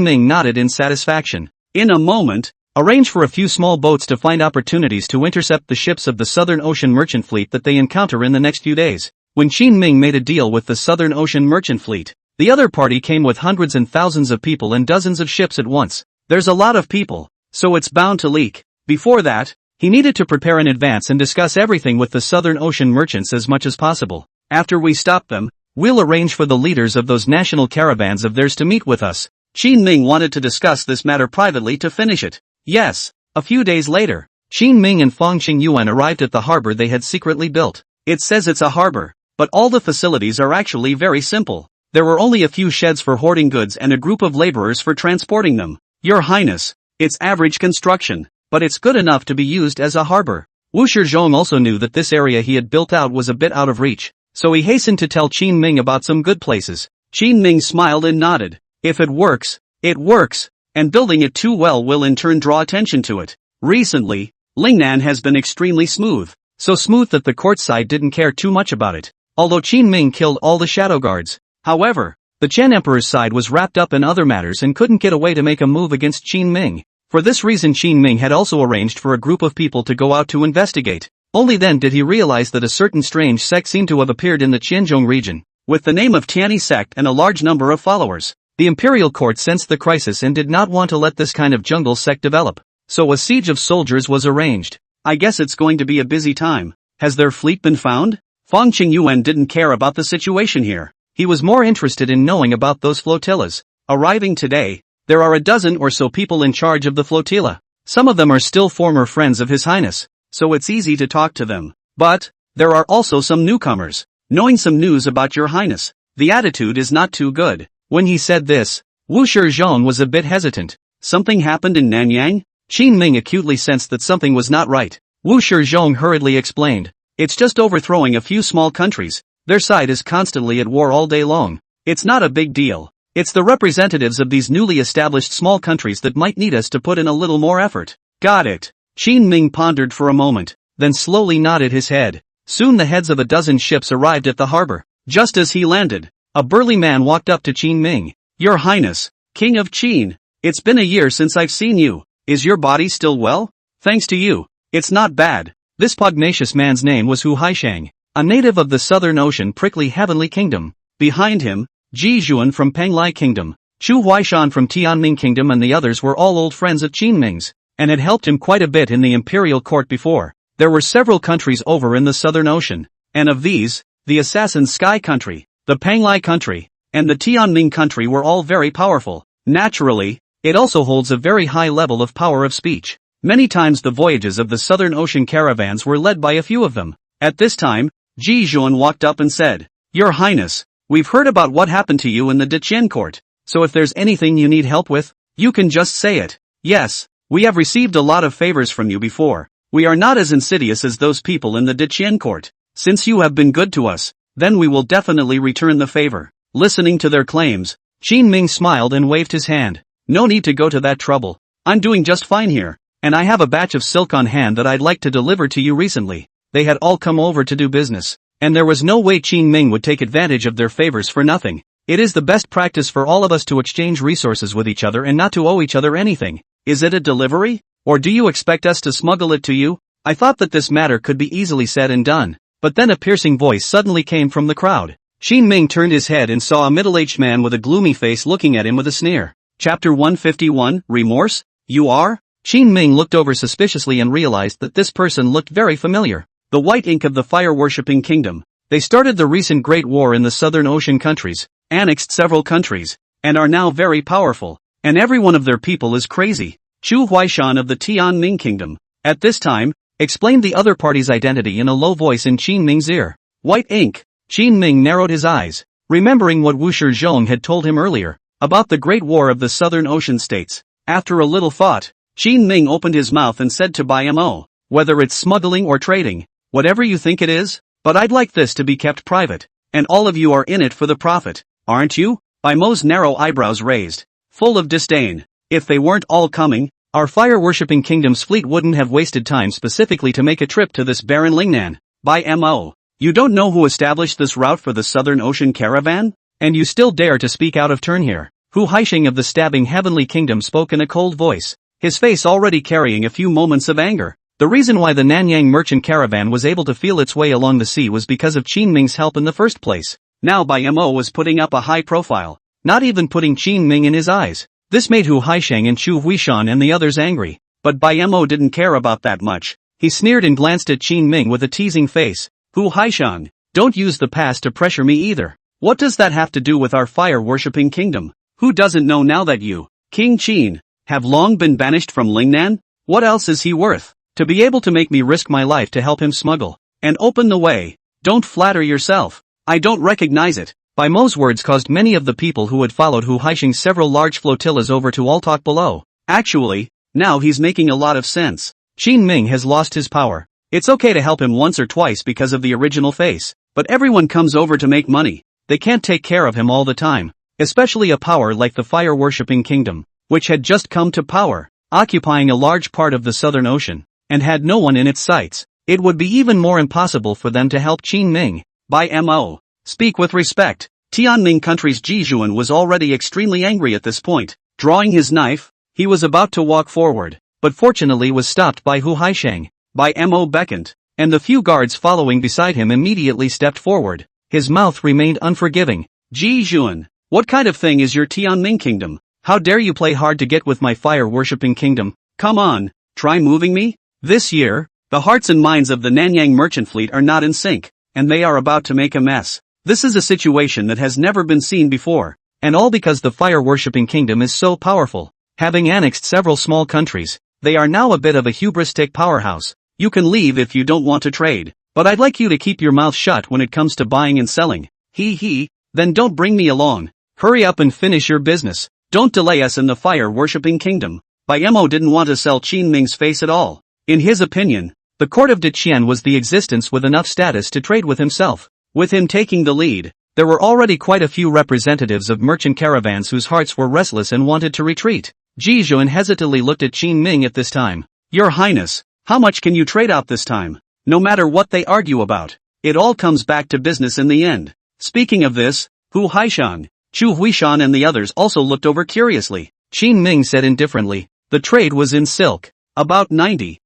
Ming nodded in satisfaction. In a moment, arrange for a few small boats to find opportunities to intercept the ships of the Southern Ocean Merchant Fleet that they encounter in the next few days. When Qin Ming made a deal with the Southern Ocean Merchant Fleet, the other party came with hundreds and thousands of people and dozens of ships at once. There's a lot of people, so it's bound to leak. Before that, he needed to prepare in advance and discuss everything with the Southern Ocean merchants as much as possible. After we stop them, we'll arrange for the leaders of those national caravans of theirs to meet with us. Qin Ming wanted to discuss this matter privately to finish it. Yes. A few days later, Qin Ming and Fang Qingyuan arrived at the harbor they had secretly built. It says it's a harbor, but all the facilities are actually very simple. There were only a few sheds for hoarding goods and a group of laborers for transporting them. Your Highness, it's average construction, but it's good enough to be used as a harbor. Wu Shizhong also knew that this area he had built out was a bit out of reach, so he hastened to tell Qin Ming about some good places. Qin Ming smiled and nodded. If it works, and building it too well will in turn draw attention to it. Recently, Lingnan has been extremely smooth, so smooth that the court side didn't care too much about it, although Qin Ming killed all the shadow guards. However, the Chen Emperor's side was wrapped up in other matters and couldn't get away to make a move against Qin Ming. For this reason Qin Ming had also arranged for a group of people to go out to investigate. Only then did he realize that a certain strange sect seemed to have appeared in the Qianzhong region, with the name of Tianyi sect and a large number of followers. The imperial court sensed the crisis and did not want to let this kind of jungle sect develop, so a siege of soldiers was arranged. I guess it's going to be a busy time. Has their fleet been found? Fang Qingyuan didn't care about the situation here. He was more interested in knowing about those flotillas. Arriving today, there are a dozen or so people in charge of the flotilla. Some of them are still former friends of His Highness, so it's easy to talk to them. But there are also some newcomers, knowing some news about Your Highness. The attitude is not too good. When he said this, Wu Shizhong was a bit hesitant. Something happened in Nanyang? Qin Ming acutely sensed that something was not right. Wu Shizhong hurriedly explained. It's just overthrowing a few small countries. Their side is constantly at war all day long. It's not a big deal. It's the representatives of these newly established small countries that might need us to put in a little more effort. Got it. Qin Ming pondered for a moment, then slowly nodded his head. Soon the heads of a dozen ships arrived at the harbor. Just as he landed, a burly man walked up to Qin Ming. Your Highness, King of Qin, it's been a year since I've seen you. Is your body still well? Thanks to you. It's not bad. This pugnacious man's name was Hu Haishang, a native of the Southern Ocean prickly Heavenly Kingdom. Behind him, Ji Xuan from Penglai Kingdom, Chu Huaishan from Tianming Kingdom and the others were all old friends of Qin Ming's, and had helped him quite a bit in the imperial court before. There were several countries over in the Southern Ocean, and of these, the Assassin Sky Country, the Penglai Country, and the Tianming Country were all very powerful. Naturally, it also holds a very high level of power of speech. Many times the voyages of the Southern Ocean caravans were led by a few of them. At this time, Ji Xuan walked up and said, Your Highness, we've heard about what happened to you in the Deqian court, so if there's anything you need help with, you can just say it. Yes, we have received a lot of favors from you before. We are not as insidious as those people in the Deqian court. Since you have been good to us, then we will definitely return the favor. Listening to their claims, Qin Ming smiled and waved his hand. No need to go to that trouble. I'm doing just fine here, and I have a batch of silk on hand that I'd like to deliver to you recently. They had all come over to do business, and there was no way Qin Ming would take advantage of their favors for nothing. It is the best practice for all of us to exchange resources with each other and not to owe each other anything. Is it a delivery? Or do you expect us to smuggle it to you? I thought that this matter could be easily said and done. But then a piercing voice suddenly came from the crowd. Qin Ming turned his head and saw a middle-aged man with a gloomy face looking at him with a sneer. Chapter 151, Remorse? You are? Qin Ming looked over suspiciously and realized that this person looked very familiar. The White Ink of the Fire-Worshipping Kingdom. They started the recent Great War in the Southern Ocean countries, annexed several countries, and are now very powerful. And every one of their people is crazy. Chu Huaishan of the Tianming Kingdom, at this time, explained the other party's identity in a low voice in Qin Ming's ear. White Ink. Qin Ming narrowed his eyes, remembering what Wu Shizhong had told him earlier, about the Great War of the Southern Ocean states. After a little thought, Qin Ming opened his mouth and said to Bai Mo, whether it's smuggling or trading, whatever you think it is, but I'd like this to be kept private, and all of you are in it for the profit, aren't you? Bai Mo's narrow eyebrows raised, full of disdain. If they weren't all coming, our fire-worshipping kingdom's fleet wouldn't have wasted time specifically to make a trip to this barren Lingnan. Bai Mo, you don't know who established this route for the Southern Ocean caravan? And you still dare to speak out of turn here? Hu Haishang of the stabbing Heavenly Kingdom spoke in a cold voice, his face already carrying a few moments of anger. The reason why the Nanyang merchant caravan was able to feel its way along the sea was because of Qin Ming's help in the first place. Now Bai Mo was putting up a high profile, not even putting Qin Ming in his eyes. This made Hu Haishang and Chu Huishan and the others angry, but Bai Mo didn't care about that much. He sneered and glanced at Qin Ming with a teasing face. Hu Haishang, don't use the past to pressure me either. What does that have to do with our fire-worshipping kingdom? Who doesn't know now that you, King Qin, have long been banished from Lingnan? What else is he worth? To be able to make me risk my life to help him smuggle and open the way. Don't flatter yourself. I don't recognize it. Bai Mo's words caused many of the people who had followed Hu Haishang's several large flotillas over to all talk below. Actually, now he's making a lot of sense. Qin Ming has lost his power. It's okay to help him once or twice because of the original face, but everyone comes over to make money. They can't take care of him all the time, especially a power like the fire-worshipping kingdom, which had just come to power, occupying a large part of the Southern Ocean, and had no one in its sights. It would be even more impossible for them to help Qin Ming. Bai Mo, speak with respect. Tianming country's Ji Xuan was already extremely angry at this point. Drawing his knife, he was about to walk forward, but fortunately was stopped by Hu Haishang. Bai Mo beckoned, and the few guards following beside him immediately stepped forward. His mouth remained unforgiving. Ji Xuan, what kind of thing is your Tianming kingdom? How dare you play hard to get with my fire-worshipping kingdom? Come on, try moving me? This year, the hearts and minds of the Nanyang merchant fleet are not in sync, and they are about to make a mess. This is a situation that has never been seen before, and all because the fire-worshipping kingdom is so powerful. Having annexed several small countries, they are now a bit of a hubristic powerhouse. You can leave if you don't want to trade, but I'd like you to keep your mouth shut when it comes to buying and selling. Then don't bring me along. Hurry up and finish your business. Don't delay us in the fire-worshipping kingdom. Bai Mo didn't want to sell Qin Ming's face at all. In his opinion, The court of Deqian was the existence with enough status to trade with himself. With him taking the lead, there were already quite a few representatives of merchant caravans whose hearts were restless and wanted to retreat. Ji Xuan hesitantly looked at Qin Ming at this time. Your Highness, how much can you trade out this time? No matter what they argue about, it all comes back to business in the end. Speaking of this, Hu Haishang, Chu Huishan and the others also looked over curiously. Qin Ming said indifferently, the trade was in silk. About 90,000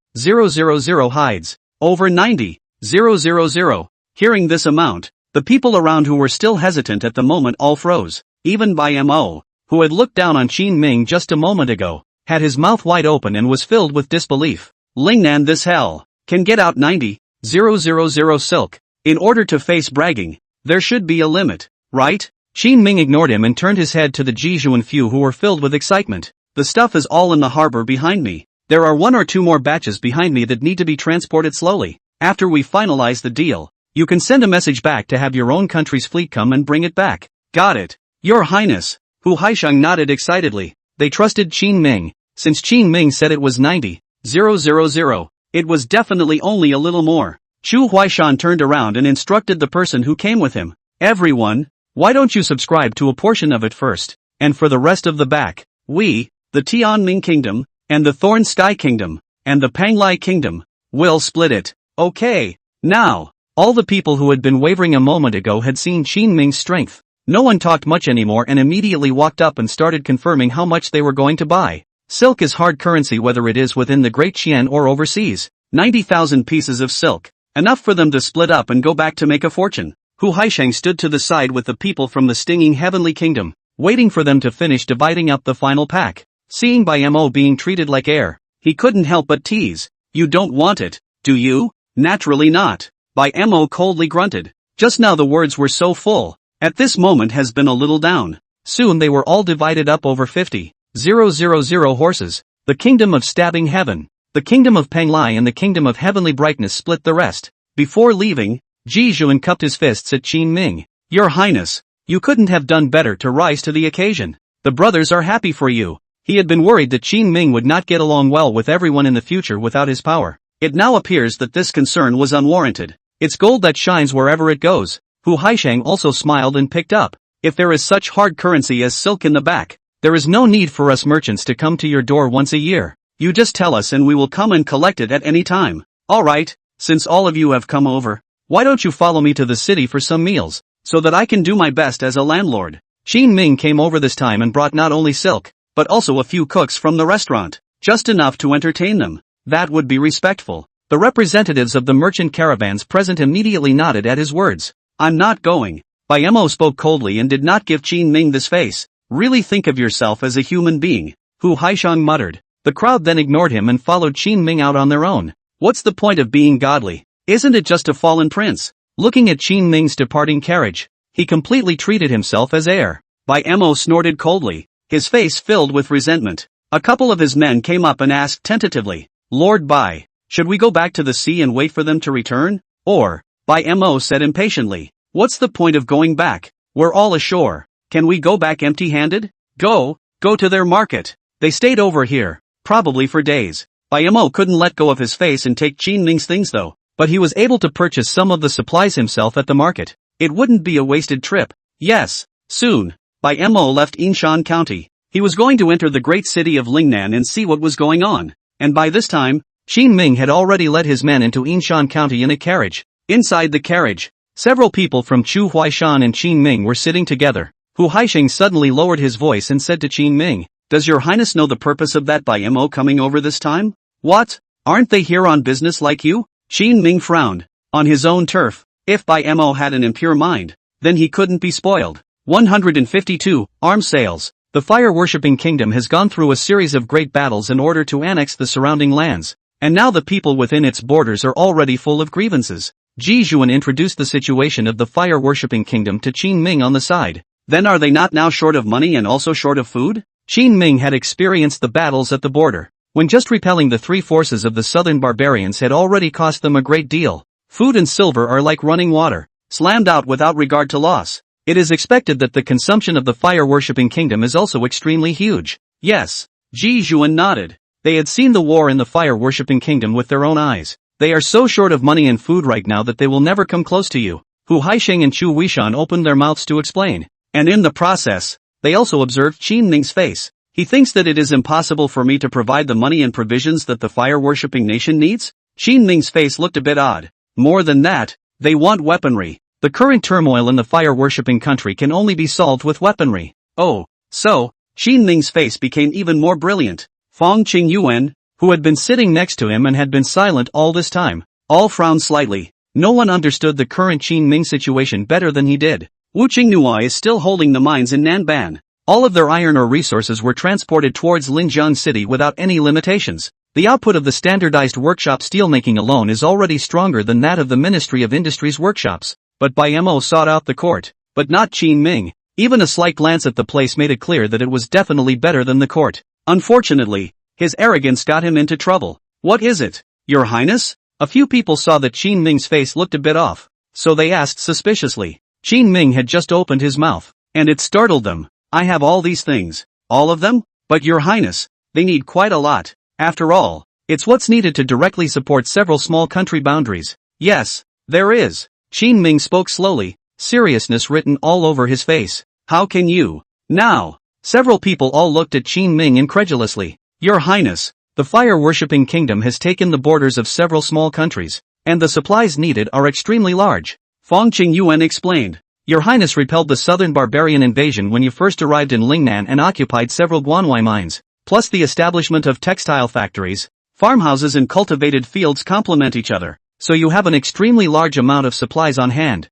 hides. Over 90,000. Hearing this amount, the people around who were still hesitant at the moment all froze. Even Bai Mo, who had looked down on Qin Ming just a moment ago, had his mouth wide open and was filled with disbelief. Lingnan, this hell can get out 90,000 silk. In order to face bragging, there should be a limit, right? Qin Ming ignored him and turned his head to the Jijuan few who were filled with excitement. The stuff is all in the harbor behind me. There are 1 or 2 more batches behind me that need to be transported slowly. After we finalize the deal, you can send a message back to have your own country's fleet come and bring it back. Got it, Your Highness. Hu Haishang nodded excitedly. They trusted Qin Ming. Since Qin Ming said it was 90,000, it was definitely only a little more. Chu Huishan turned around and instructed the person who came with him. Everyone, why don't you subscribe to a portion of it first, and for the rest of the back, we, the Tianming Kingdom, and the Thorn Sky Kingdom, and the Panglai Kingdom, will split it. Okay. Now, all the people who had been wavering a moment ago had seen Qin Ming's strength. No one talked much anymore and immediately walked up and started confirming how much they were going to buy. Silk is hard currency whether it is within the Great Qian or overseas. 90,000 pieces of silk. Enough for them to split up and go back to make a fortune. Hu Haishang stood to the side with the people from the stinging Heavenly Kingdom, waiting for them to finish dividing up the final pack. Seeing Bai Mo being treated like air, he couldn't help but tease. You don't want it, do you? Naturally not. Bai Mo coldly grunted. Just now the words were so full. At this moment has been a little down. Soon they were all divided up over 50,000 horses. The Kingdom of Stabbing Heaven, the Kingdom of Panglai and the Kingdom of Heavenly Brightness split the rest. Before leaving, Ji Xuan cupped his fists at Qin Ming. Your Highness, you couldn't have done better to rise to the occasion. The brothers are happy for you. He had been worried that Qin Ming would not get along well with everyone in the future without his power. It now appears that this concern was unwarranted. It's gold that shines wherever it goes. Hu Haishang also smiled and picked up. If there is such hard currency as silk in the back, there is no need for us merchants to come to your door once a year. You just tell us and we will come and collect it at any time. Alright, since all of you have come over, why don't you follow me to the city for some meals, so that I can do my best as a landlord. Qin Ming came over this time and brought not only silk, but also a few cooks from the restaurant, just enough to entertain them. That would be respectful. The representatives of the merchant caravans present immediately nodded at his words. I'm not going. Bai Mo spoke coldly and did not give Qin Ming this face. Really think of yourself as a human being, Hu Haishang muttered. The crowd then ignored him and followed Qin Ming out on their own. What's the point of being godly? Isn't it just a fallen prince? Looking at Qin Ming's departing carriage, he completely treated himself as air. Bai Mo snorted coldly, his face filled with resentment. A couple of his men came up and asked tentatively, Lord Bai, should we go back to the sea and wait for them to return? Or, Bai Mo said impatiently, what's the point of going back? We're all ashore. Can we go back empty-handed? Go to their market. They stayed over here, probably for days. Bai Mo couldn't let go of his face and take Qin Ming's things though, but he was able to purchase some of the supplies himself at the market. It wouldn't be a wasted trip. Yes, soon. Bai Mo left Yinshan County. He was going to enter the great city of Lingnan and see what was going on. And by this time, Qin Ming had already led his men into Yinshan County in a carriage. Inside the carriage, several people from Chu Huishan and Qin Ming were sitting together. Hu Haishang suddenly lowered his voice and said to Qin Ming, Does your highness know the purpose of that Bai Mo coming over this time? What? Aren't they here on business like you? Qin Ming frowned. On his own turf. If Bai Mo had an impure mind, then he couldn't be spoiled. 152. Arms sales. The fire-worshipping kingdom has gone through a series of great battles in order to annex the surrounding lands, and now the people within its borders are already full of grievances. Ji Xuan introduced the situation of the fire-worshipping kingdom to Qin Ming on the side. Then are they not now short of money and also short of food? Qin Ming had experienced the battles at the border, when just repelling the three forces of the southern barbarians had already cost them a great deal. Food and silver are like running water, slammed out without regard to loss. It is expected that the consumption of the fire-worshipping kingdom is also extremely huge. Yes. Ji Xuan nodded. They had seen the war in the fire-worshipping kingdom with their own eyes. They are so short of money and food right now that they will never come close to you. Hu Haisheng and Chu Wishan opened their mouths to explain. And in the process, they also observed Qin Ming's face. He thinks that it is impossible for me to provide the money and provisions that the fire-worshipping nation needs? Qin Ming's face looked a bit odd. More than that, they want weaponry. The current turmoil in the fire-worshipping country can only be solved with weaponry. Oh, so, Qin Ming's face became even more brilliant. Fong Qingyuan, who had been sitting next to him and had been silent all this time, all frowned slightly. No one understood the current Qin Ming situation better than he did. Wu Qingnua is still holding the mines in Nanban. All of their iron ore resources were transported towards Linjiang City without any limitations. The output of the standardized workshop steelmaking alone is already stronger than that of the Ministry of Industry's workshops. But Bai Mo sought out the court, but not Qin Ming. Even a slight glance at the place made it clear that it was definitely better than the court. Unfortunately, his arrogance got him into trouble. What is it, Your Highness? A few people saw that Qin Ming's face looked a bit off, so they asked suspiciously. Qin Ming had just opened his mouth, and it startled them. I have all these things. All of them? But Your Highness, they need quite a lot. After all, it's what's needed to directly support several small country boundaries. Yes, there is. Qin Ming spoke slowly, seriousness written all over his face. How can you? Now, several people all looked at Qin Ming incredulously. Your Highness, the fire-worshipping kingdom has taken the borders of several small countries, and the supplies needed are extremely large. Fong Qingyuan explained. Your Highness repelled the southern barbarian invasion when you first arrived in Lingnan and occupied several Guanwai mines, plus the establishment of textile factories, farmhouses and cultivated fields complement each other, so you have an extremely large amount of supplies on hand.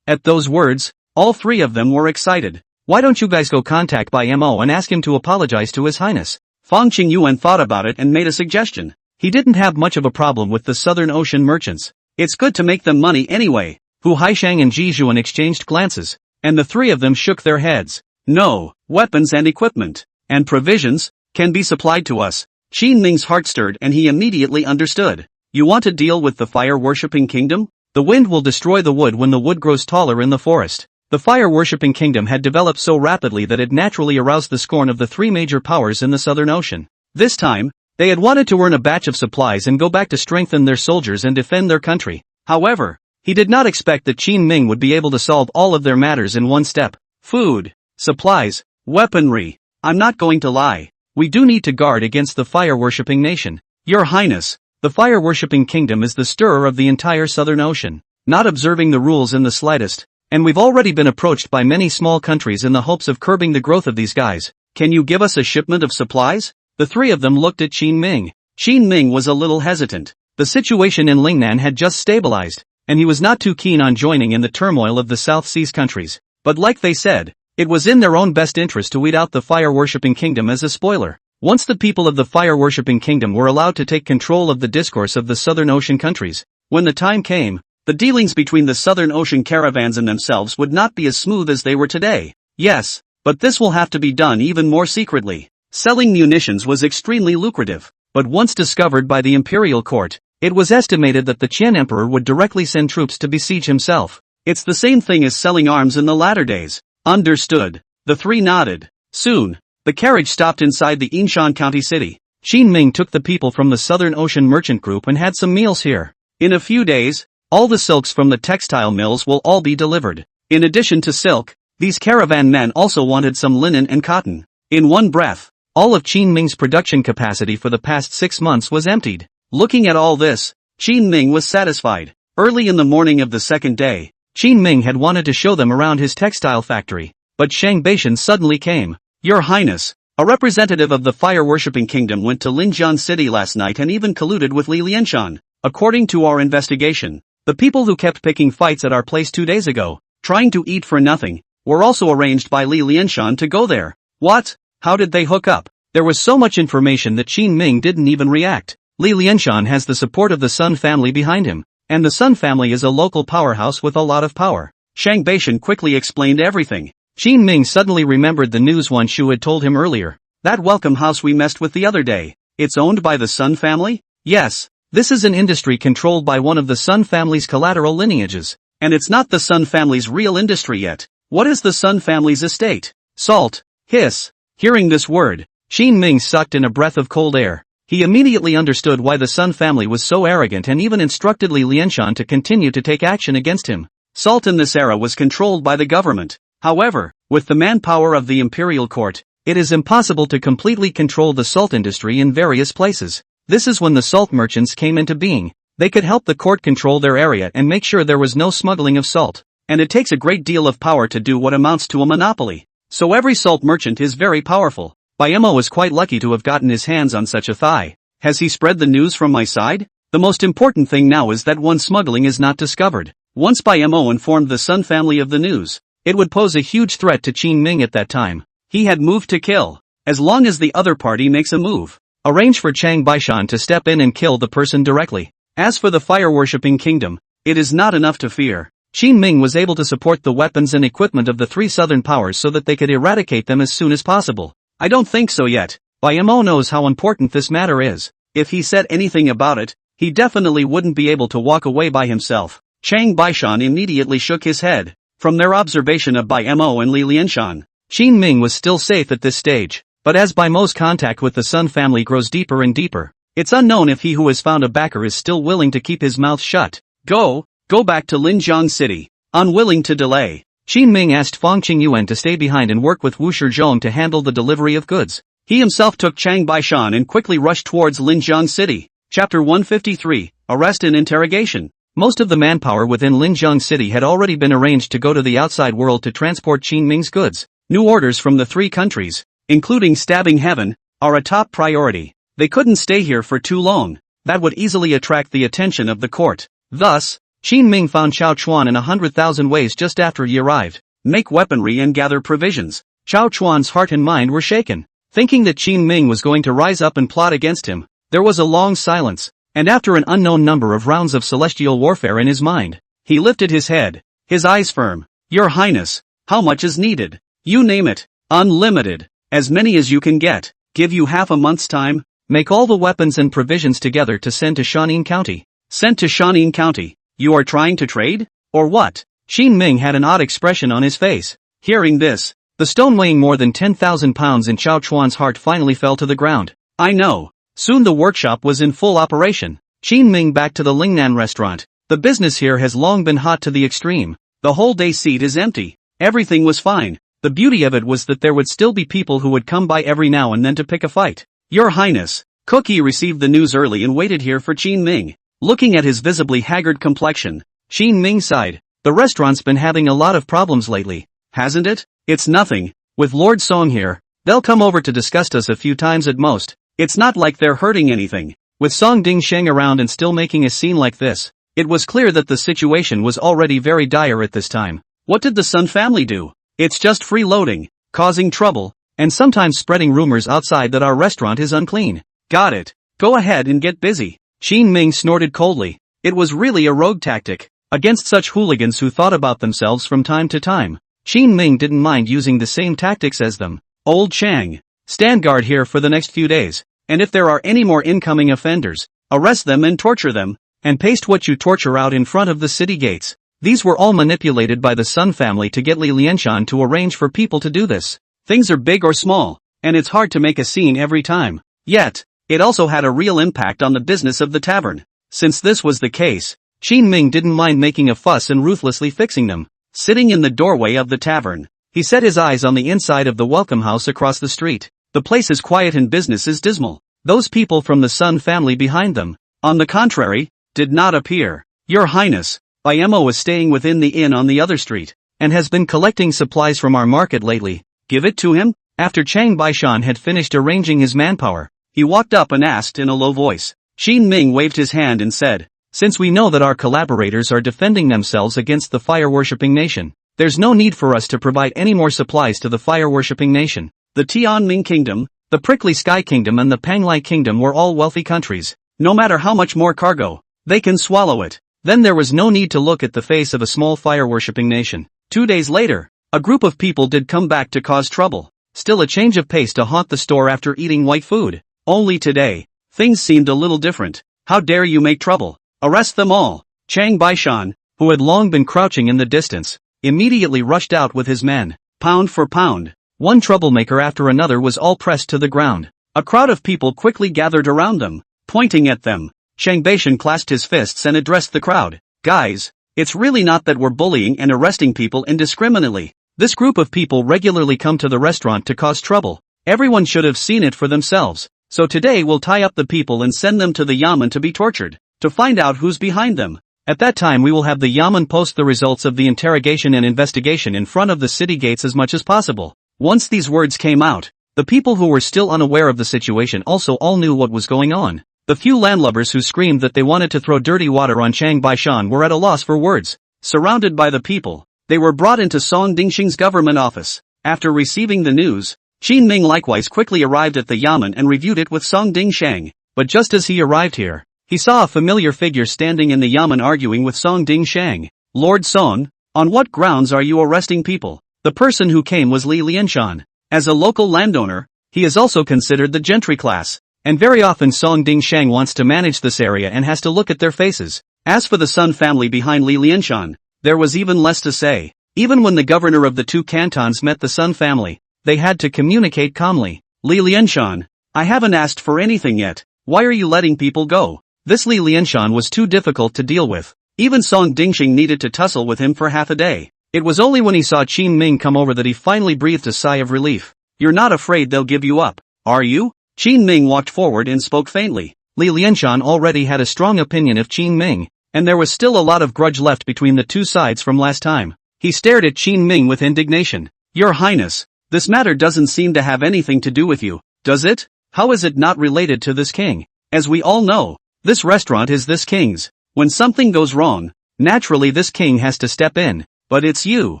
At those words, all three of them were excited. Why don't you guys go contact Bai Mo and ask him to apologize to His Highness? Fong Qingyuan thought about it and made a suggestion. He didn't have much of a problem with the Southern Ocean merchants. It's good to make them money anyway. Hu Haisheng and Ji Zhuan exchanged glances, and the three of them shook their heads. No, weapons and equipment, and provisions, can be supplied to us. Qin Ming's heart stirred and he immediately understood. You want to deal with the fire-worshipping kingdom? The wind will destroy the wood when the wood grows taller in the forest. The fire-worshipping kingdom had developed so rapidly that it naturally aroused the scorn of the three major powers in the Southern Ocean. This time, they had wanted to earn a batch of supplies and go back to strengthen their soldiers and defend their country. However, he did not expect that Qin Ming would be able to solve all of their matters in one step. Food, supplies, weaponry. I'm not going to lie. We do need to guard against the fire-worshipping nation. Your Highness, the fire-worshipping kingdom is the stirrer of the entire Southern Ocean, not observing the rules in the slightest. And we've already been approached by many small countries in the hopes of curbing the growth of these guys. Can you give us a shipment of supplies? The three of them looked at Qin Ming. Qin Ming was a little hesitant. The situation in Lingnan had just stabilized, and he was not too keen on joining in the turmoil of the South Seas countries. But like they said, it was in their own best interest to weed out the fire-worshipping kingdom as a spoiler. Once the people of the fire-worshipping kingdom were allowed to take control of the discourse of the Southern Ocean countries, when the time came, the dealings between the Southern Ocean caravans and themselves would not be as smooth as they were today. Yes, but this will have to be done even more secretly. Selling munitions was extremely lucrative, but once discovered by the imperial court, it was estimated that the Qian emperor would directly send troops to besiege himself. It's the same thing as selling arms in the latter days. Understood. The three nodded. Soon, the carriage stopped inside the Yinshan County city. Qin Ming took the people from the Southern Ocean Merchant Group and had some meals here. In a few days, all the silks from the textile mills will all be delivered. In addition to silk, these caravan men also wanted some linen and cotton. In one breath, all of Qin Ming's production capacity for the past 6 months was emptied. Looking at all this, Qin Ming was satisfied. Early in the morning of the second day, Qin Ming had wanted to show them around his textile factory, but Shang Beishan suddenly came. Your Highness, a representative of the fire-worshipping kingdom went to Linjiang City last night and even colluded with Li Lianshan. According to our investigation, the people who kept picking fights at our place 2 days ago, trying to eat for nothing, were also arranged by Li Lianshan to go there. What? How did they hook up? There was so much information that Qin Ming didn't even react. Li Lianshan has the support of the Sun family behind him, and the Sun family is a local powerhouse with a lot of power. Shang Beishan quickly explained everything. Qin Ming suddenly remembered the news Wan Shu had told him earlier. That welcome house we messed with the other day, it's owned by the Sun family? Yes. This is an industry controlled by one of the Sun family's collateral lineages, and it's not the Sun family's real industry yet. What is the Sun family's estate? Salt. Hiss. Hearing this word, Qin Ming sucked in a breath of cold air. He immediately understood why the Sun family was so arrogant and even instructed Li Lianshan to continue to take action against him. Salt in this era was controlled by the government. However, with the manpower of the imperial court, it is impossible to completely control the salt industry in various places. This is when the salt merchants came into being. They could help the court control their area and make sure there was no smuggling of salt. And it takes a great deal of power to do what amounts to a monopoly. So every salt merchant is very powerful. Bayemo was quite lucky to have gotten his hands on such a thigh. Has he spread the news from my side? The most important thing now is that one smuggling is not discovered. Once Bayemo informed the Sun family of the news, it would pose a huge threat to Qin Ming at that time. He had moved to kill. As long as the other party makes a move, arrange for Chang Baishan to step in and kill the person directly. As for the fire-worshipping kingdom, it is not enough to fear. Qin Ming was able to support the weapons and equipment of the three southern powers so that they could eradicate them as soon as possible. I don't think so yet. Bayemo knows how important this matter is. If he said anything about it, he definitely wouldn't be able to walk away by himself. Chang Baishan immediately shook his head. From their observation of Bayemo and Li Lianshan, Qin Ming was still safe at this stage. But as Baime's contact with the Sun family grows deeper and deeper, it's unknown if he who has found a backer is still willing to keep his mouth shut. Go back to Linjiang City. Unwilling to delay, Qin Ming asked Fang Qingyuan to stay behind and work with Wu Shizhong to handle the delivery of goods. He himself took Chang Baishan and quickly rushed towards Linjiang City. Chapter 153, Arrest and Interrogation. Most of the manpower within Linjiang City had already been arranged to go to the outside world to transport Qin Ming's goods. New orders from the three countries, including stabbing heaven, are a top priority. They couldn't stay here for too long. That would easily attract the attention of the court. Thus, Qin Ming found Chao Chuan in 100,000 ways just after he arrived. Make weaponry and gather provisions. Chao Chuan's heart and mind were shaken. Thinking that Qin Ming was going to rise up and plot against him, there was a long silence, and after an unknown number of rounds of celestial warfare in his mind, he lifted his head, his eyes firm. Your Highness, how much is needed? You name it. Unlimited. As many as you can get. Give you half a month's time. Make all the weapons and provisions together to send to Shanin County. Sent to Shanin County. You are trying to trade? Or what? Qin Ming had an odd expression on his face. Hearing this, the stone weighing more than 10,000 pounds in Chao Chuan's heart finally fell to the ground. I know. Soon the workshop was in full operation. Qin Ming back to the Lingnan restaurant. The business here has long been hot to the extreme. The whole day seat is empty. Everything was fine. The beauty of it was that there would still be people who would come by every now and then to pick a fight. Your Highness, Cookie received the news early and waited here for Qin Ming. Looking at his visibly haggard complexion, Qin Ming sighed. The restaurant's been having a lot of problems lately, hasn't it? It's nothing. With Lord Song here, they'll come over to discuss us a few times at most. It's not like they're hurting anything. With Song Dingsheng around and still making a scene like this, it was clear that the situation was already very dire at this time. What did the Sun family do? It's just freeloading, causing trouble, and sometimes spreading rumors outside that our restaurant is unclean. Got it. Go ahead and get busy. Qin Ming snorted coldly. It was really a rogue tactic. Against such hooligans who thought about themselves from time to time, Qin Ming didn't mind using the same tactics as them. Old Chang, stand guard here for the next few days, and if there are any more incoming offenders, arrest them and torture them, and paste what you torture out in front of the city gates. These were all manipulated by the Sun family to get Li Lianshan to arrange for people to do this. Things are big or small, and it's hard to make a scene every time. Yet, it also had a real impact on the business of the tavern. Since this was the case, Qin Ming didn't mind making a fuss and ruthlessly fixing them. Sitting in the doorway of the tavern, he set his eyes on the inside of the welcome house across the street. The place is quiet and business is dismal. Those people from the Sun family behind them, on the contrary, did not appear. Your Highness, Bayemo was staying within the inn on the other street, and has been collecting supplies from our market lately. Give it to him? After Chang Baishan had finished arranging his manpower, he walked up and asked in a low voice. Qin Ming waved his hand and said, since we know that our collaborators are defending themselves against the fire-worshipping nation, there's no need for us to provide any more supplies to the fire-worshipping nation. The Tianming Kingdom, the Prickly Sky Kingdom and the Panglai Kingdom were all wealthy countries. No matter how much more cargo, they can swallow it. Then there was no need to look at the face of a small fire-worshipping nation. 2 days later, a group of people did come back to cause trouble. Still a change of pace to haunt the store after eating white food. Only today, things seemed a little different. How dare you make trouble? Arrest them all. Chang Baishan, who had long been crouching in the distance, immediately rushed out with his men. Pound for pound, one troublemaker after another was all pressed to the ground. A crowd of people quickly gathered around them, pointing at them. Chang Beishan clasped his fists and addressed the crowd. Guys, it's really not that we're bullying and arresting people indiscriminately. This group of people regularly come to the restaurant to cause trouble. Everyone should have seen it for themselves. So today we'll tie up the people and send them to the Yamen to be tortured, to find out who's behind them. At that time we will have the Yamen post the results of the interrogation and investigation in front of the city gates as much as possible. Once these words came out, the people who were still unaware of the situation also all knew what was going on. The few landlubbers who screamed that they wanted to throw dirty water on Chang Beishan were at a loss for words. Surrounded by the people, they were brought into Song Dingxing's government office. After receiving the news, Qin Ming likewise quickly arrived at the Yamen and reviewed it with Song Dingsheng. But just as he arrived here, he saw a familiar figure standing in the Yamen arguing with Song Dingsheng. Lord Song, on what grounds are you arresting people? The person who came was Li Lianshan. As a local landowner, he is also considered the gentry class. And very often Song Dingsheng wants to manage this area and has to look at their faces. As for the Sun family behind Li Lianshan, there was even less to say. Even when the governor of the two cantons met the Sun family, they had to communicate calmly. Li Lianshan, I haven't asked for anything yet. Why are you letting people go? This Li Lianshan was too difficult to deal with. Even Song Dingxing needed to tussle with him for half a day. It was only when he saw Qin Ming come over that he finally breathed a sigh of relief. You're not afraid they'll give you up, are you? Qin Ming walked forward and spoke faintly. Li Lianshan already had a strong opinion of Qin Ming, and there was still a lot of grudge left between the two sides from last time. He stared at Qin Ming with indignation. Your Highness, this matter doesn't seem to have anything to do with you, does it? How is it not related to this king? As we all know, this restaurant is this king's. When something goes wrong, naturally this king has to step in. But it's you,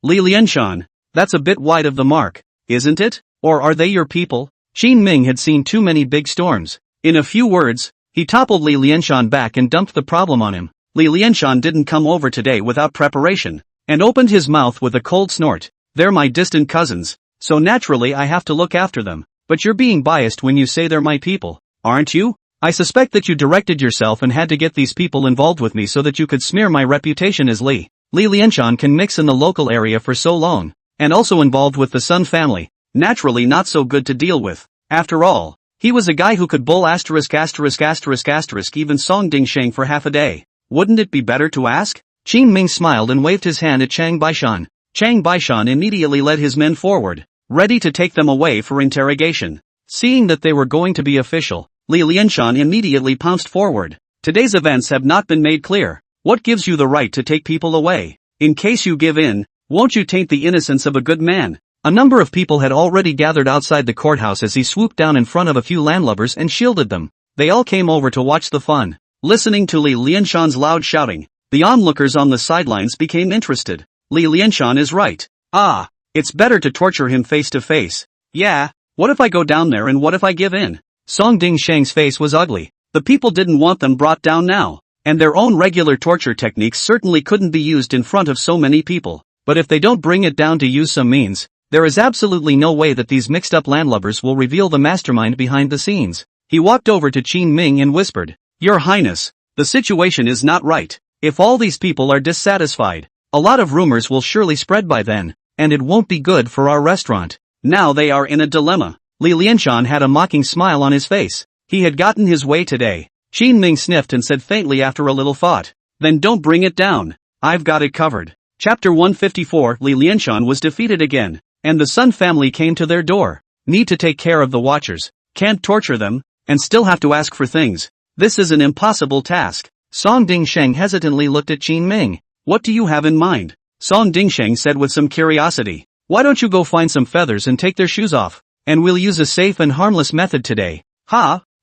Li Lianshan. That's a bit wide of the mark, isn't it? Or are they your people? Qin Ming had seen too many big storms. In a few words, he toppled Li Lianshan back and dumped the problem on him. Li Lianshan didn't come over today without preparation, and opened his mouth with a cold snort. They're my distant cousins, so naturally I have to look after them. But you're being biased when you say they're my people, aren't you? I suspect that you directed yourself and had to get these people involved with me so that you could smear my reputation as Li. Li Lianshan can mix in the local area for so long, and also involved with the Sun family, naturally not so good to deal with. After all, he was a guy who could bull ***** even Song Dingsheng for half a day. Wouldn't it be better to ask? Qin Ming smiled and waved his hand at Chang Beishan. Chang Beishan immediately led his men forward, ready to take them away for interrogation. Seeing that they were going to be official, Li Lianshan immediately pounced forward. Today's events have not been made clear. What gives you the right to take people away? In case you give in, won't you taint the innocence of a good man? A number of people had already gathered outside the courthouse as he swooped down in front of a few landlubbers and shielded them. They all came over to watch the fun. Listening to Li Lianshan's loud shouting, the onlookers on the sidelines became interested. Li Lianshan is right. It's better to torture him face to face. Yeah, what if I go down there and what if I give in? Song Dingsheng's face was ugly. The people didn't want them brought down now, and their own regular torture techniques certainly couldn't be used in front of so many people. But if they don't bring it down to use some means, there is absolutely no way that these mixed-up landlubbers will reveal the mastermind behind the scenes. He walked over to Qin Ming and whispered, Your Highness, the situation is not right. If all these people are dissatisfied, a lot of rumors will surely spread by then, and it won't be good for our restaurant. Now they are in a dilemma. Li Lianshan had a mocking smile on his face. He had gotten his way today. Qin Ming sniffed and said faintly after a little thought, Then don't bring it down. I've got it covered. Chapter 154. Li Lianshan was defeated again, and the Sun family came to their door. Need to take care of the watchers, can't torture them, and still have to ask for things. This is an impossible task. Song Dingsheng hesitantly looked at Qin Ming. What do you have in mind? Song Dingsheng said with some curiosity. Why don't you go find some feathers and take their shoes off? And we'll use a safe and harmless method today.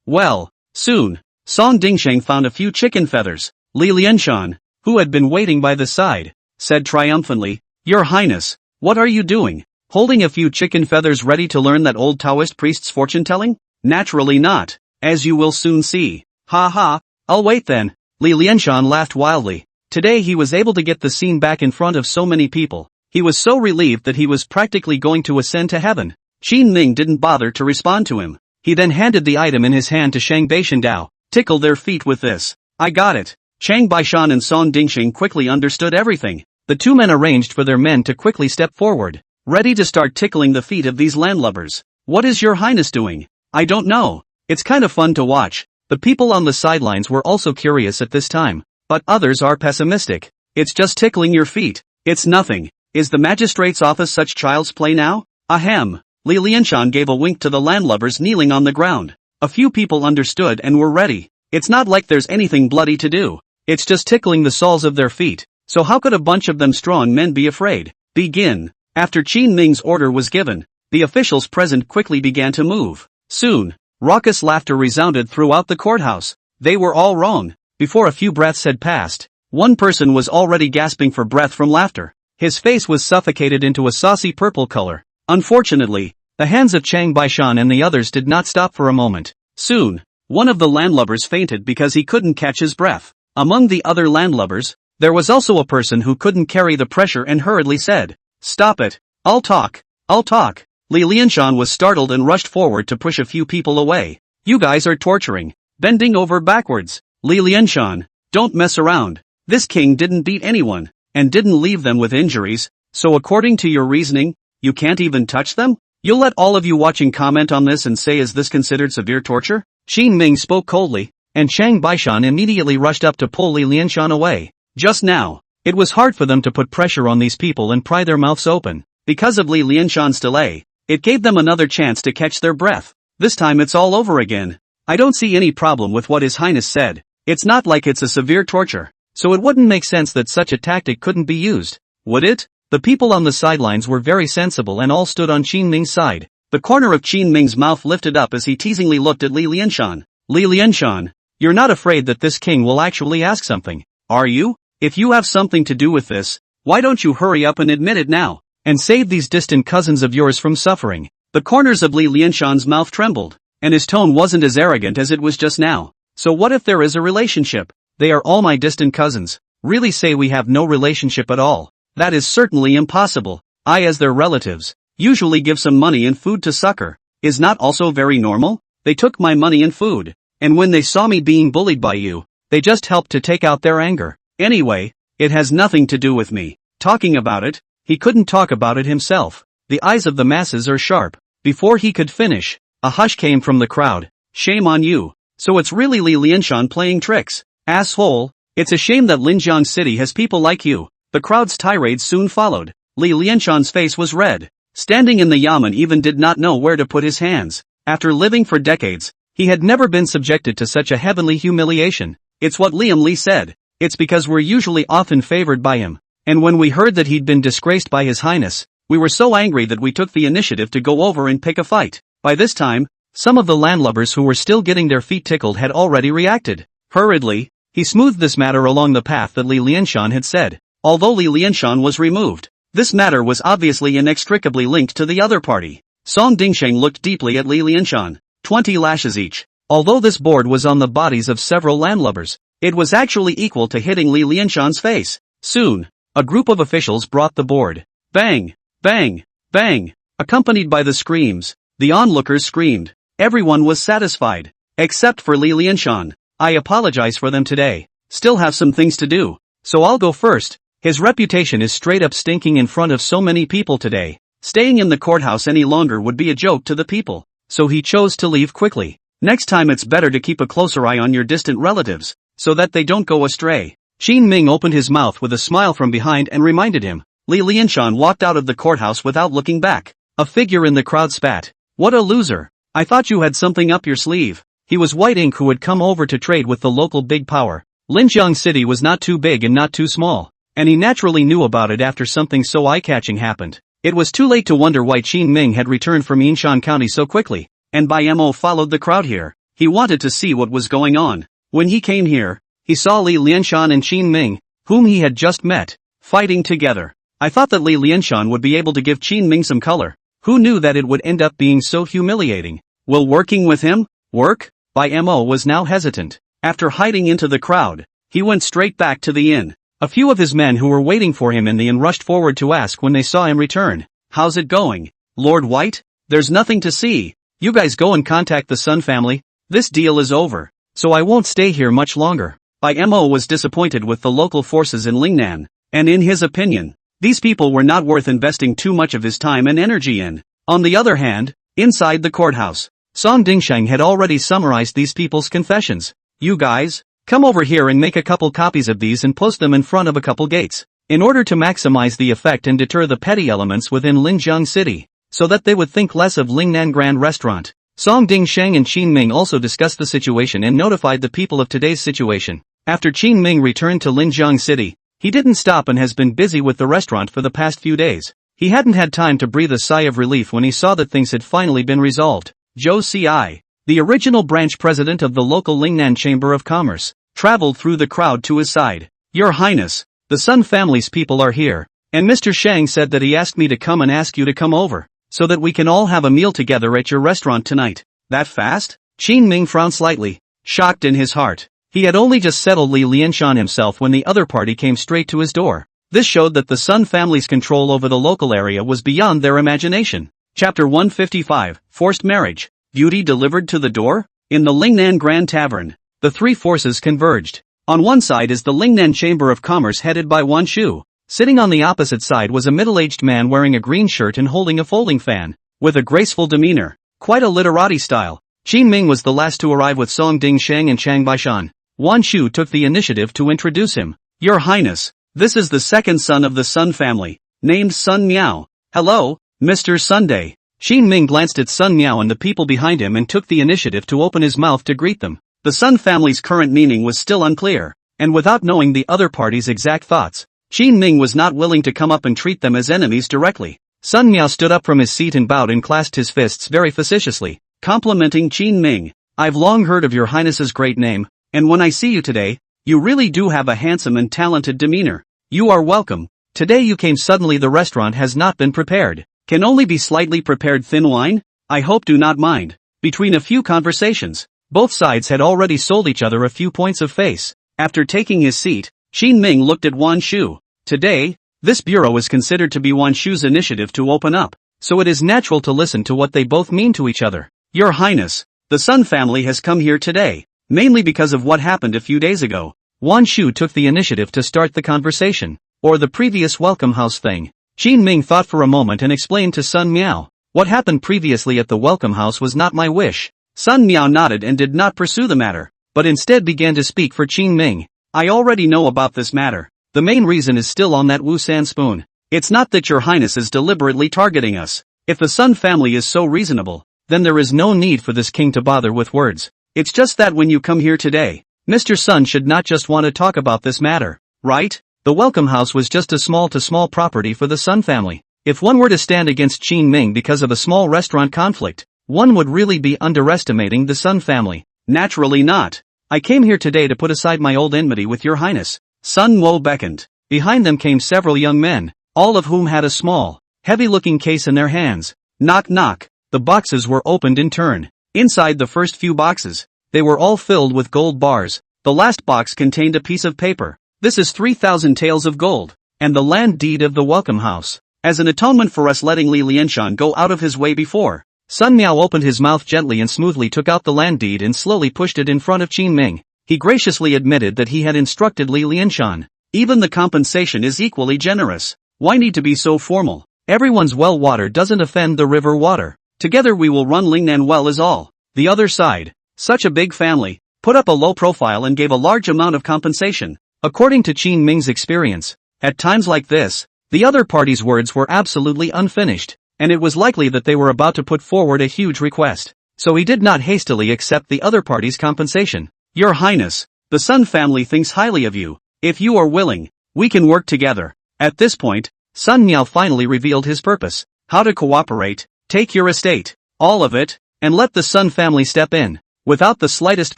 Well, soon. Song Dingsheng found a few chicken feathers. Li Lianshan, who had been waiting by the side, said triumphantly, Your Highness, what are you doing? Holding a few chicken feathers ready to learn that old Taoist priest's fortune-telling? Naturally not, as you will soon see. I'll wait then. Li Lianshan laughed wildly. Today he was able to get the scene back in front of so many people. He was so relieved that he was practically going to ascend to heaven. Qin Ming didn't bother to respond to him. He then handed the item in his hand to Chang Beishan. Dao, tickle their feet with this. I got it. Chang Beishan and Song Dingxing quickly understood everything. The two men arranged for their men to quickly step forward, ready to start tickling the feet of these landlubbers. What is your highness doing? I don't know. It's kind of fun to watch. The people on the sidelines were also curious at this time. But others are pessimistic. It's just tickling your feet. It's nothing. Is the magistrate's office such child's play now? Ahem. Li Lianshan gave a wink to the landlubbers kneeling on the ground. A few people understood and were ready. It's not like there's anything bloody to do. It's just tickling the soles of their feet. So how could a bunch of them strong men be afraid? Begin. After Qin Ming's order was given, the officials present quickly began to move. Soon, raucous laughter resounded throughout the courthouse. They were all wrong. Before a few breaths had passed, one person was already gasping for breath from laughter. His face was suffocated into a saucy purple color. Unfortunately, the hands of Chang Baishan and the others did not stop for a moment. Soon, one of the landlubbers fainted because he couldn't catch his breath. Among the other landlubbers, there was also a person who couldn't carry the pressure and hurriedly said, "Stop it. I'll talk. I'll talk." Li Lianshan was startled and rushed forward to push a few people away. "You guys are torturing." Bending over backwards. Li Lianshan, don't mess around. This king didn't beat anyone, and didn't leave them with injuries, so according to your reasoning, you can't even touch them? You'll let all of you watching comment on this and say, is this considered severe torture? Qin Ming spoke coldly, and Chang Baishan immediately rushed up to pull Li Lianshan away. Just now, it was hard for them to put pressure on these people and pry their mouths open. Because of Li Lianshan's delay, it gave them another chance to catch their breath. This time it's all over again. I don't see any problem with what His Highness said. It's not like it's a severe torture, so it wouldn't make sense that such a tactic couldn't be used, would it? The people on the sidelines were very sensible and all stood on Qin Ming's side. The corner of Qin Ming's mouth lifted up as he teasingly looked at Li Lianshan. Li Lianshan, you're not afraid that this king will actually ask something, are you? If you have something to do with this, why don't you hurry up and admit it now, and save these distant cousins of yours from suffering? The corners of Li Lianshan's mouth trembled, and his tone wasn't as arrogant as it was just now. So what if there is a relationship? They are all my distant cousins. Really say we have no relationship at all? That is certainly impossible. I, as their relatives, usually give some money and food to succor. Is not also very normal? They took my money and food, and when they saw me being bullied by you, they just helped to take out their anger. Anyway, it has nothing to do with me. Talking about it, he couldn't talk about it himself. The eyes of the masses are sharp. Before he could finish, a hush came from the crowd. Shame on you. So it's really Li Lianshan playing tricks. Asshole, it's a shame that Linjiang City has people like you. The crowd's tirade soon followed. Li Lianshan's face was red. Standing in the yamen even did not know where to put his hands. After living for decades, he had never been subjected to such a heavenly humiliation. It's what Liam Li said. It's because we're usually often favored by him. And when we heard that he'd been disgraced by His Highness, we were so angry that we took the initiative to go over and pick a fight. By this time, some of the landlubbers who were still getting their feet tickled had already reacted. Hurriedly, he smoothed this matter along the path that Li Lianshan had said. Although Li Lianshan was removed, this matter was obviously inextricably linked to the other party. Song Dingsheng looked deeply at Li Lianshan. 20 lashes each. Although this board was on the bodies of several landlubbers, it was actually equal to hitting Li Lianshan's face. Soon, a group of officials brought the board. Bang! Bang! Bang! Accompanied by the screams, the onlookers screamed. Everyone was satisfied, except for Li Lianshan. I apologize for them today. Still have some things to do, so I'll go first. His reputation is straight up stinking in front of so many people today. Staying in the courthouse any longer would be a joke to the people, so he chose to leave quickly. Next time it's better to keep a closer eye on your distant relatives, so that they don't go astray. Qin Ming opened his mouth with a smile from behind and reminded him. Li Lianshan walked out of the courthouse without looking back. A figure in the crowd spat. What a loser. I thought you had something up your sleeve. He was White Ink who had come over to trade with the local big power. Linjiang City was not too big and not too small, and he naturally knew about it after something so eye-catching happened. It was too late to wonder why Qin Ming had returned from Yinshan County so quickly, and by Mo followed the crowd here. He wanted to see what was going on. When he came here, he saw Li Lianshan and Qin Ming, whom he had just met, fighting together. I thought that Li Lianshan would be able to give Qin Ming some color. Who knew that it would end up being so humiliating? Will working with him work? Bai Mo was now hesitant. After hiding into the crowd, he went straight back to the inn. A few of his men who were waiting for him in the inn rushed forward to ask when they saw him return. How's it going, Lord White? There's nothing to see. You guys go and contact the Sun family. This deal is over, so I won't stay here much longer. Bai Mo was disappointed with the local forces in Lingnan, and in his opinion, these people were not worth investing too much of his time and energy in. On the other hand, inside the courthouse, Song Dingsheng had already summarized these people's confessions. You guys, come over here and make a couple copies of these and post them in front of a couple gates, in order to maximize the effect and deter the petty elements within Linjiang City, so that they would think less of Lingnan Grand Restaurant. Song Dingsheng and Qin Ming also discussed the situation and notified the people of today's situation. After Qin Ming returned to Linjiang City, he didn't stop and has been busy with the restaurant for the past few days. He hadn't had time to breathe a sigh of relief when he saw that things had finally been resolved. Zhou Ci, the original branch president of the local Lingnan Chamber of Commerce, traveled through the crowd to his side. Your Highness, the Sun family's people are here, and Mr. Shang said that he asked me to come and ask you to come over, so that we can all have a meal together at your restaurant tonight. That fast? Qin Ming frowned slightly, shocked in his heart. He had only just settled Li Lianshan himself when the other party came straight to his door. This showed that the Sun family's control over the local area was beyond their imagination. Chapter 155, Forced Marriage. Beauty delivered to the door? In the Lingnan Grand Tavern, the three forces converged. On one side is the Lingnan Chamber of Commerce headed by Wan Shu. Sitting on the opposite side was a middle-aged man wearing a green shirt and holding a folding fan, with a graceful demeanor. Quite a literati style. Qin Ming was the last to arrive with Song Dingsheng and Chang Baishan. Wan Shu took the initiative to introduce him. Your Highness, this is the second son of the Sun family, named Sun Miao. Hello, Mr. Sunday. Qin Ming glanced at Sun Miao and the people behind him and took the initiative to open his mouth to greet them. The Sun family's current meaning was still unclear, and without knowing the other party's exact thoughts, Qin Ming was not willing to come up and treat them as enemies directly. Sun Miao stood up from his seat and bowed and clasped his fists very facetiously, complimenting Qin Ming. I've long heard of your Highness's great name, and when I see you today, you really do have a handsome and talented demeanor. You are welcome. Today you came suddenly. The restaurant has not been prepared. Can only be slightly prepared thin wine? I hope do not mind. Between a few conversations, both sides had already sold each other a few points of face. After taking his seat, Qin Ming looked at Wan Shu. Today, this bureau is considered to be Wan Shu's initiative to open up, so it is natural to listen to what they both mean to each other. Your Highness, the Sun family has come here today, mainly because of what happened a few days ago. Wan Shu took the initiative to start the conversation, or the previous welcome house thing. Qin Ming thought for a moment and explained to Sun Miao. What happened previously at the welcome house was not my wish. Sun Miao nodded and did not pursue the matter, but instead began to speak for Qin Ming. I already know about this matter. The main reason is still on that Wusan spoon. It's not that your Highness is deliberately targeting us. If the Sun family is so reasonable, then there is no need for this king to bother with words. It's just that when you come here today, Mr. Sun should not just want to talk about this matter, right? The welcome house was just a small property for the Sun family. If one were to stand against Qin Ming because of a small restaurant conflict, one would really be underestimating the Sun family. Naturally not. I came here today to put aside my old enmity with your Highness. Sun Mo beckoned. Behind them came several young men, all of whom had a small, heavy-looking case in their hands. Knock knock. The boxes were opened in turn. Inside the first few boxes, they were all filled with gold bars. The last box contained a piece of paper. This is 3,000 taels of gold, and the land deed of the welcome house, as an atonement for us letting Li Lianshan go out of his way before. Sun Miao opened his mouth gently and smoothly took out the land deed and slowly pushed it in front of Qin Ming. He graciously admitted that he had instructed Li Lianshan. Even the compensation is equally generous. Why need to be so formal? Everyone's well water doesn't offend the river water. Together we will run Lingnan well is all. The other side, such a big family, put up a low profile and gave a large amount of compensation. According to Qin Ming's experience, at times like this, the other party's words were absolutely unfinished, and it was likely that they were about to put forward a huge request. So he did not hastily accept the other party's compensation. Your Highness, the Sun family thinks highly of you. If you are willing, we can work together. At this point, Sun Miao finally revealed his purpose. How to cooperate. Take your estate, all of it, and let the Sun family step in. Without the slightest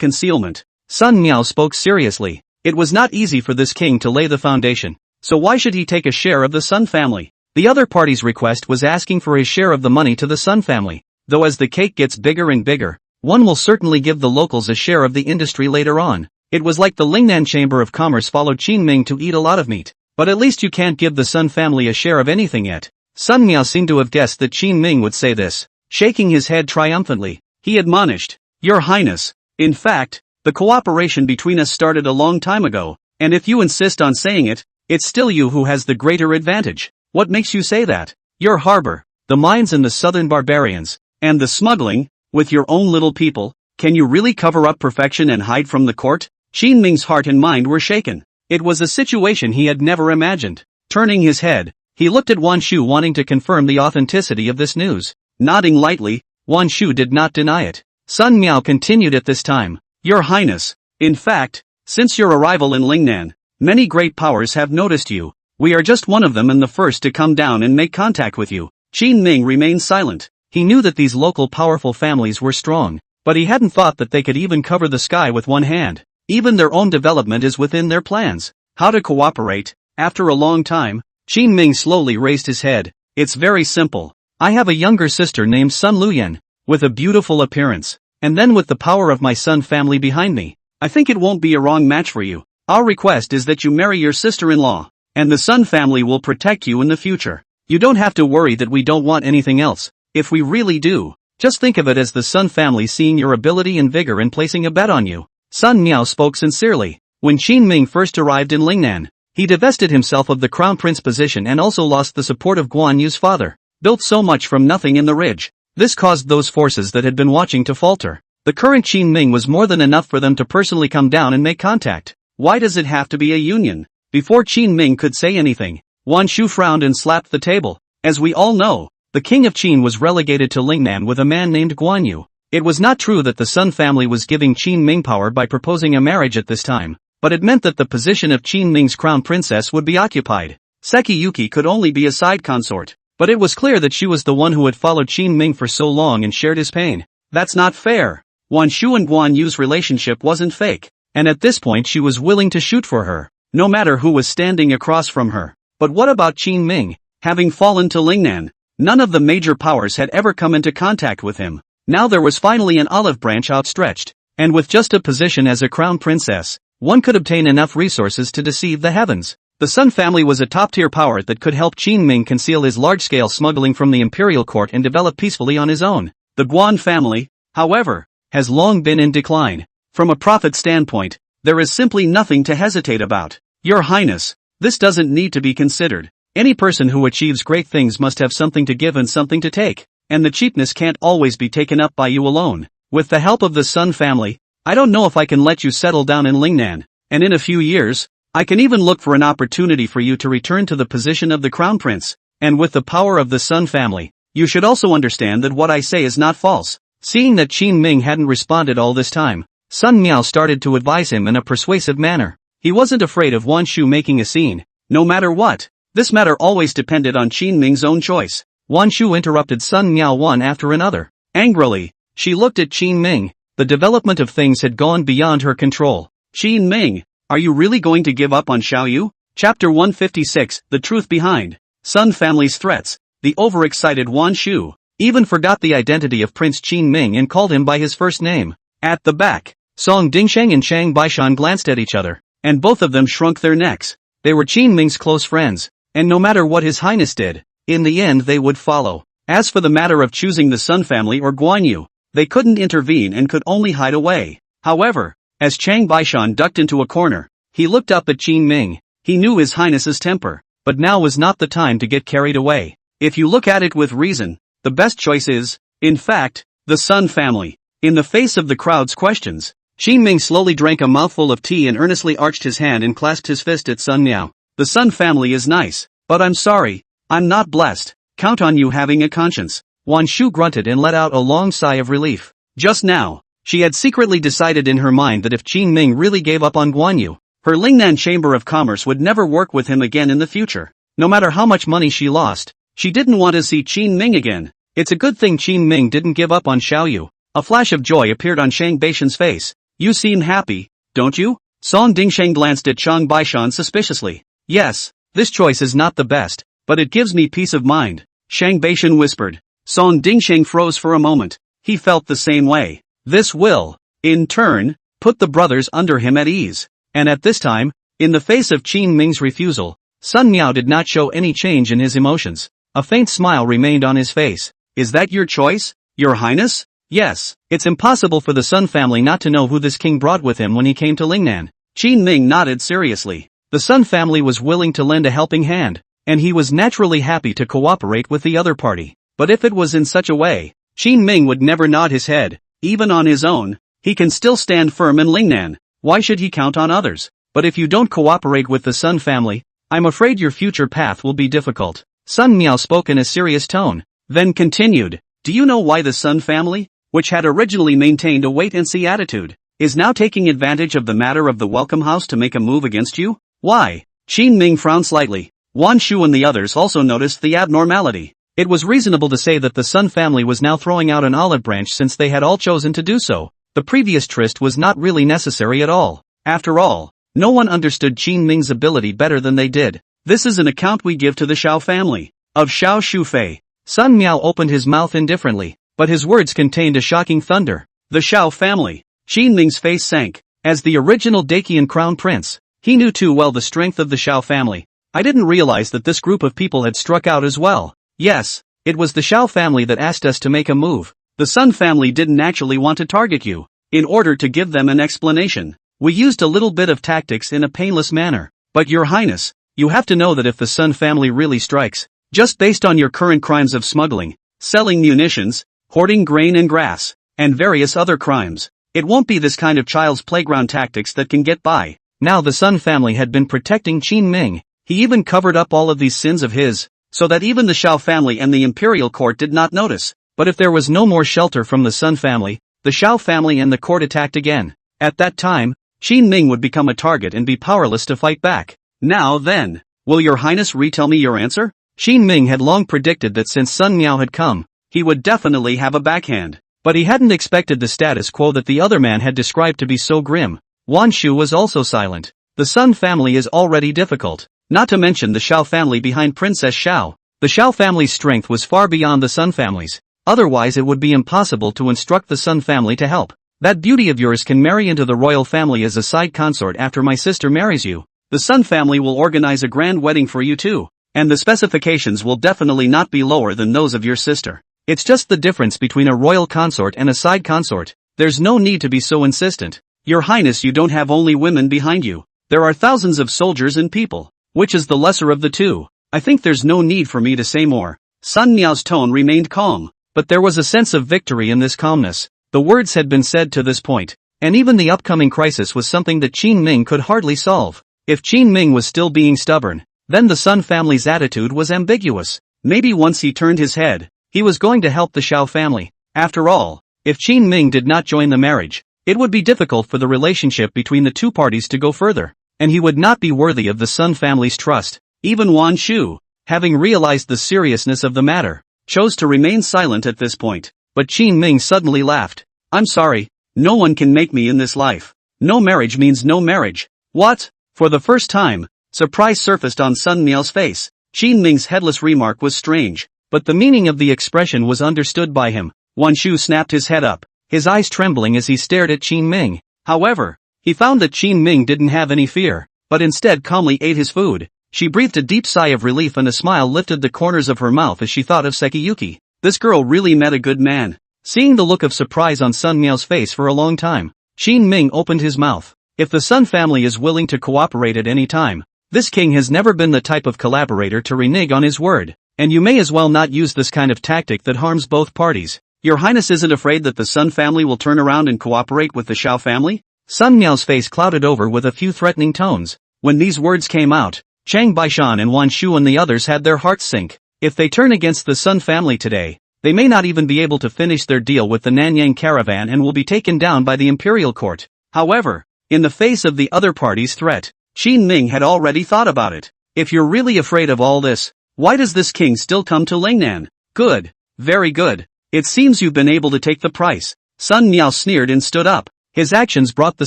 concealment, Sun Miao spoke seriously. It was not easy for this king to lay the foundation, so why should he take a share of the Sun family? The other party's request was asking for his share of the money to the Sun family, though as the cake gets bigger and bigger, one will certainly give the locals a share of the industry later on. It was like the Lingnan Chamber of Commerce followed Qin Ming to eat a lot of meat, but at least you can't give the Sun family a share of anything yet. Sun Miao seemed to have guessed that Qin Ming would say this. Shaking his head triumphantly, he admonished, Your Highness, in fact, the cooperation between us started a long time ago, and if you insist on saying it, it's still you who has the greater advantage. What makes you say that? Your harbor, the mines and the southern barbarians, and the smuggling, With your own little people, can you really cover up perfection and hide from the court? Qin Ming's heart and mind were shaken. It was a situation he had never imagined. Turning his head, he looked at Wan Shu, wanting to confirm the authenticity of this news. Nodding lightly, Wan Shu did not deny it. Sun Miao continued at this time. Your Highness, in fact, since your arrival in Lingnan, many great powers have noticed you. We are just one of them and the first to come down and make contact with you. Qin Ming remained silent. He knew that these local powerful families were strong, but he hadn't thought that they could even cover the sky with one hand. Even their own development is within their plans. How to cooperate? After a long time, Qin Ming slowly raised his head. It's very simple. I have a younger sister named Sun Luyan, with a beautiful appearance, and then with the power of my Sun family behind me, I think it won't be a wrong match for you. Our request is that you marry your sister-in-law, and the Sun family will protect you in the future. You don't have to worry that we don't want anything else. If we really do, just think of it as the Sun family seeing your ability and vigor and placing a bet on you. Sun Miao spoke sincerely. When Qin Ming first arrived in Lingnan, he divested himself of the crown prince position and also lost the support of Guan Yu's father. Built so much from nothing in the ridge. This caused those forces that had been watching to falter. The current Qin Ming was more than enough for them to personally come down and make contact. Why does it have to be a union? Before Qin Ming could say anything, Wan Shu frowned and slapped the table. As we all know, the king of Qin was relegated to Lingnan with a man named Guan Yu. It was not true that the Sun family was giving Qin Ming power by proposing a marriage at this time, but it meant that the position of Qin Ming's crown princess would be occupied. Seki Yuki could only be a side consort. But it was clear that she was the one who had followed Qin Ming for so long and shared his pain. That's not fair. Wan Shu and Guan Yu's relationship wasn't fake, and at this point she was willing to shoot for her, no matter who was standing across from her. But what about Qin Ming? Having fallen to Lingnan, none of the major powers had ever come into contact with him. Now there was finally an olive branch outstretched, and with just a position as a crown princess, one could obtain enough resources to deceive the heavens. The Sun family was a top-tier power that could help Qin Ming conceal his large-scale smuggling from the imperial court and develop peacefully on his own. The Guan family, however, has long been in decline. From a profit standpoint, there is simply nothing to hesitate about. Your Highness, this doesn't need to be considered. Any person who achieves great things must have something to give and something to take, and the cheapness can't always be taken up by you alone. With the help of the Sun family, I don't know if I can let you settle down in Lingnan, and in a few years, I can even look for an opportunity for you to return to the position of the crown prince, and with the power of the Sun family, you should also understand that what I say is not false. Seeing that Qin Ming hadn't responded all this time, Sun Miao started to advise him in a persuasive manner. He wasn't afraid of Wan Shu making a scene, no matter what. This matter always depended on Qin Ming's own choice. Wan Shu interrupted Sun Miao one after another. Angrily, she looked at Qin Ming. The development of things had gone beyond her control. Qin Ming, are you really going to give up on Xiaoyu? Chapter 156, The Truth Behind. Sun family's threats. The overexcited Wan Shu even forgot the identity of Prince Qin Ming and called him by his first name. At the back, Song Dingsheng and Chang Baishan glanced at each other, and both of them shrunk their necks. They were Qin Ming's close friends, and no matter what His Highness did, in the end they would follow. As for the matter of choosing the Sun family or Guan Yu, they couldn't intervene and could only hide away. However, as Chang Baishan ducked into a corner, he looked up at Qin Ming. He knew His Highness's temper, but now was not the time to get carried away. If you look at it with reason, the best choice is, in fact, the Sun family. In the face of the crowd's questions, Qin Ming slowly drank a mouthful of tea and earnestly arched his hand and clasped his fist at Sun Miao. The Sun family is nice, but I'm sorry, I'm not blessed. Count on you having a conscience. Wan Shu grunted and let out a long sigh of relief. Just now, she had secretly decided in her mind that if Qin Ming really gave up on Guan Yu, her Lingnan Chamber of Commerce would never work with him again in the future. No matter how much money she lost, she didn't want to see Qin Ming again. It's a good thing Qin Ming didn't give up on Xiaoyu. A flash of joy appeared on Shang Baishan's face. You seem happy, don't you? Song Dingsheng glanced at Chang Baishan suspiciously. Yes, this choice is not the best, but it gives me peace of mind, Shang Baishan whispered. Song Dingsheng froze for a moment. He felt the same way. This will, in turn, put the brothers under him at ease. And at this time, in the face of Qin Ming's refusal, Sun Miao did not show any change in his emotions. A faint smile remained on his face. Is that your choice, Your Highness? Yes, it's impossible for the Sun family not to know who this king brought with him when he came to Lingnan. Qin Ming nodded seriously. The Sun family was willing to lend a helping hand, and he was naturally happy to cooperate with the other party. But if it was in such a way, Qin Ming would never nod his head. Even on his own, he can still stand firm in Lingnan. Why should he count on others? But if you don't cooperate with the Sun family, I'm afraid your future path will be difficult. Sun Miao spoke in a serious tone, then continued, do you know why the Sun family, which had originally maintained a wait-and-see attitude, is now taking advantage of the matter of the Welcome House to make a move against you? Why? Qin Ming frowned slightly. Wan Shu and the others also noticed the abnormality. It was reasonable to say that the Sun family was now throwing out an olive branch since they had all chosen to do so. The previous tryst was not really necessary at all. After all, no one understood Qin Ming's ability better than they did. This is an account we give to the Xiao family. Of Xiao Shufei. Sun Miao opened his mouth indifferently, but his words contained a shocking thunder. The Xiao family. Qin Ming's face sank. As the original Dacian crown prince, he knew too well the strength of the Xiao family. I didn't realize that this group of people had struck out as well. Yes, it was the Xiao family that asked us to make a move. The Sun family didn't actually want to target you. In order to give them an explanation, we used a little bit of tactics in a painless manner. But Your Highness, you have to know that if the Sun family really strikes, just based on your current crimes of smuggling, selling munitions, hoarding grain and grass, and various other crimes, it won't be this kind of child's playground tactics that can get by. Now the Sun family had been protecting Qin Ming. He even covered up all of these sins of his, so that even the Xiao family and the imperial court did not notice. But if there was no more shelter from the Sun family, the Xiao family and the court attacked again. At that time, Qin Ming would become a target and be powerless to fight back. Now then, will Your Highness retell me your answer? Qin Ming had long predicted that since Sun Miao had come, he would definitely have a backhand. But he hadn't expected the status quo that the other man had described to be so grim. Wan Shu was also silent. The Sun family is already difficult. Not to mention the Xiao family behind Princess Xiao. The Xiao family's strength was far beyond the Sun family's. Otherwise it would be impossible to instruct the Sun family to help. That beauty of yours can marry into the royal family as a side consort after my sister marries you. The Sun family will organize a grand wedding for you too. And the specifications will definitely not be lower than those of your sister. It's just the difference between a royal consort and a side consort. There's no need to be so insistent. Your Highness, you don't have only women behind you. There are thousands of soldiers and people. Which is the lesser of the two? I think there's no need for me to say more. Sun Miao's tone remained calm, but there was a sense of victory in this calmness. The words had been said to this point, and even the upcoming crisis was something that Qin Ming could hardly solve. If Qin Ming was still being stubborn, then the Sun family's attitude was ambiguous. Maybe once he turned his head, he was going to help the Xiao family. After all, if Qin Ming did not join the marriage, it would be difficult for the relationship between the two parties to go further. And he would not be worthy of the Sun family's trust. Even Wan Shu, having realized the seriousness of the matter, chose to remain silent at this point. But Qin Ming suddenly laughed. I'm sorry, no one can make me in this life. No marriage means no marriage. What? For the first time, surprise surfaced on Sun Miao's face. Qin Ming's headless remark was strange, but the meaning of the expression was understood by him. Wan Shu snapped his head up, his eyes trembling as he stared at Qin Ming. However, he found that Qin Ming didn't have any fear, but instead calmly ate his food. She breathed a deep sigh of relief and a smile lifted the corners of her mouth as she thought of Sekiyuki. This girl really met a good man. Seeing the look of surprise on Sun Miao's face for a long time, Qin Ming opened his mouth. If the Sun family is willing to cooperate at any time, this king has never been the type of collaborator to renege on his word, and you may as well not use this kind of tactic that harms both parties. Your Highness isn't afraid that the Sun family will turn around and cooperate with the Xiao family? Sun Miao's face clouded over with a few threatening tones. When these words came out, Chang Baishan and Wan Shu and the others had their hearts sink. If they turn against the Sun family today, they may not even be able to finish their deal with the Nanyang caravan and will be taken down by the imperial court. However, in the face of the other party's threat, Qin Ming had already thought about it. If you're really afraid of all this, why does this king still come to Lingnan? Good. Very good. It seems you've been able to take the price. Sun Miao sneered and stood up. His actions brought the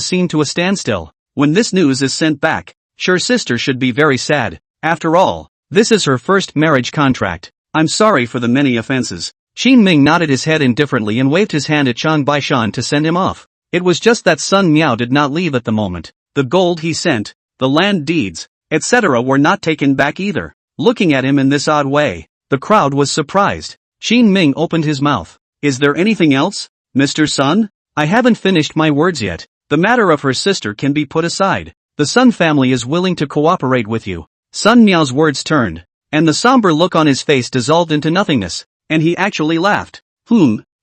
scene to a standstill. When this news is sent back, sure sister should be very sad. After all, this is her first marriage contract. I'm sorry for the many offenses. Qin Ming nodded his head indifferently and waved his hand at Chang Baishan to send him off. It was just that Sun Miao did not leave at the moment. The gold he sent, the land deeds, etc. were not taken back either. Looking at him in this odd way, the crowd was surprised. Qin Ming opened his mouth. Is there anything else, Mr. Sun? I haven't finished my words yet. The matter of her sister can be put aside. The Sun family is willing to cooperate with you. Sun Miao's words turned, and the somber look on his face dissolved into nothingness, and he actually laughed.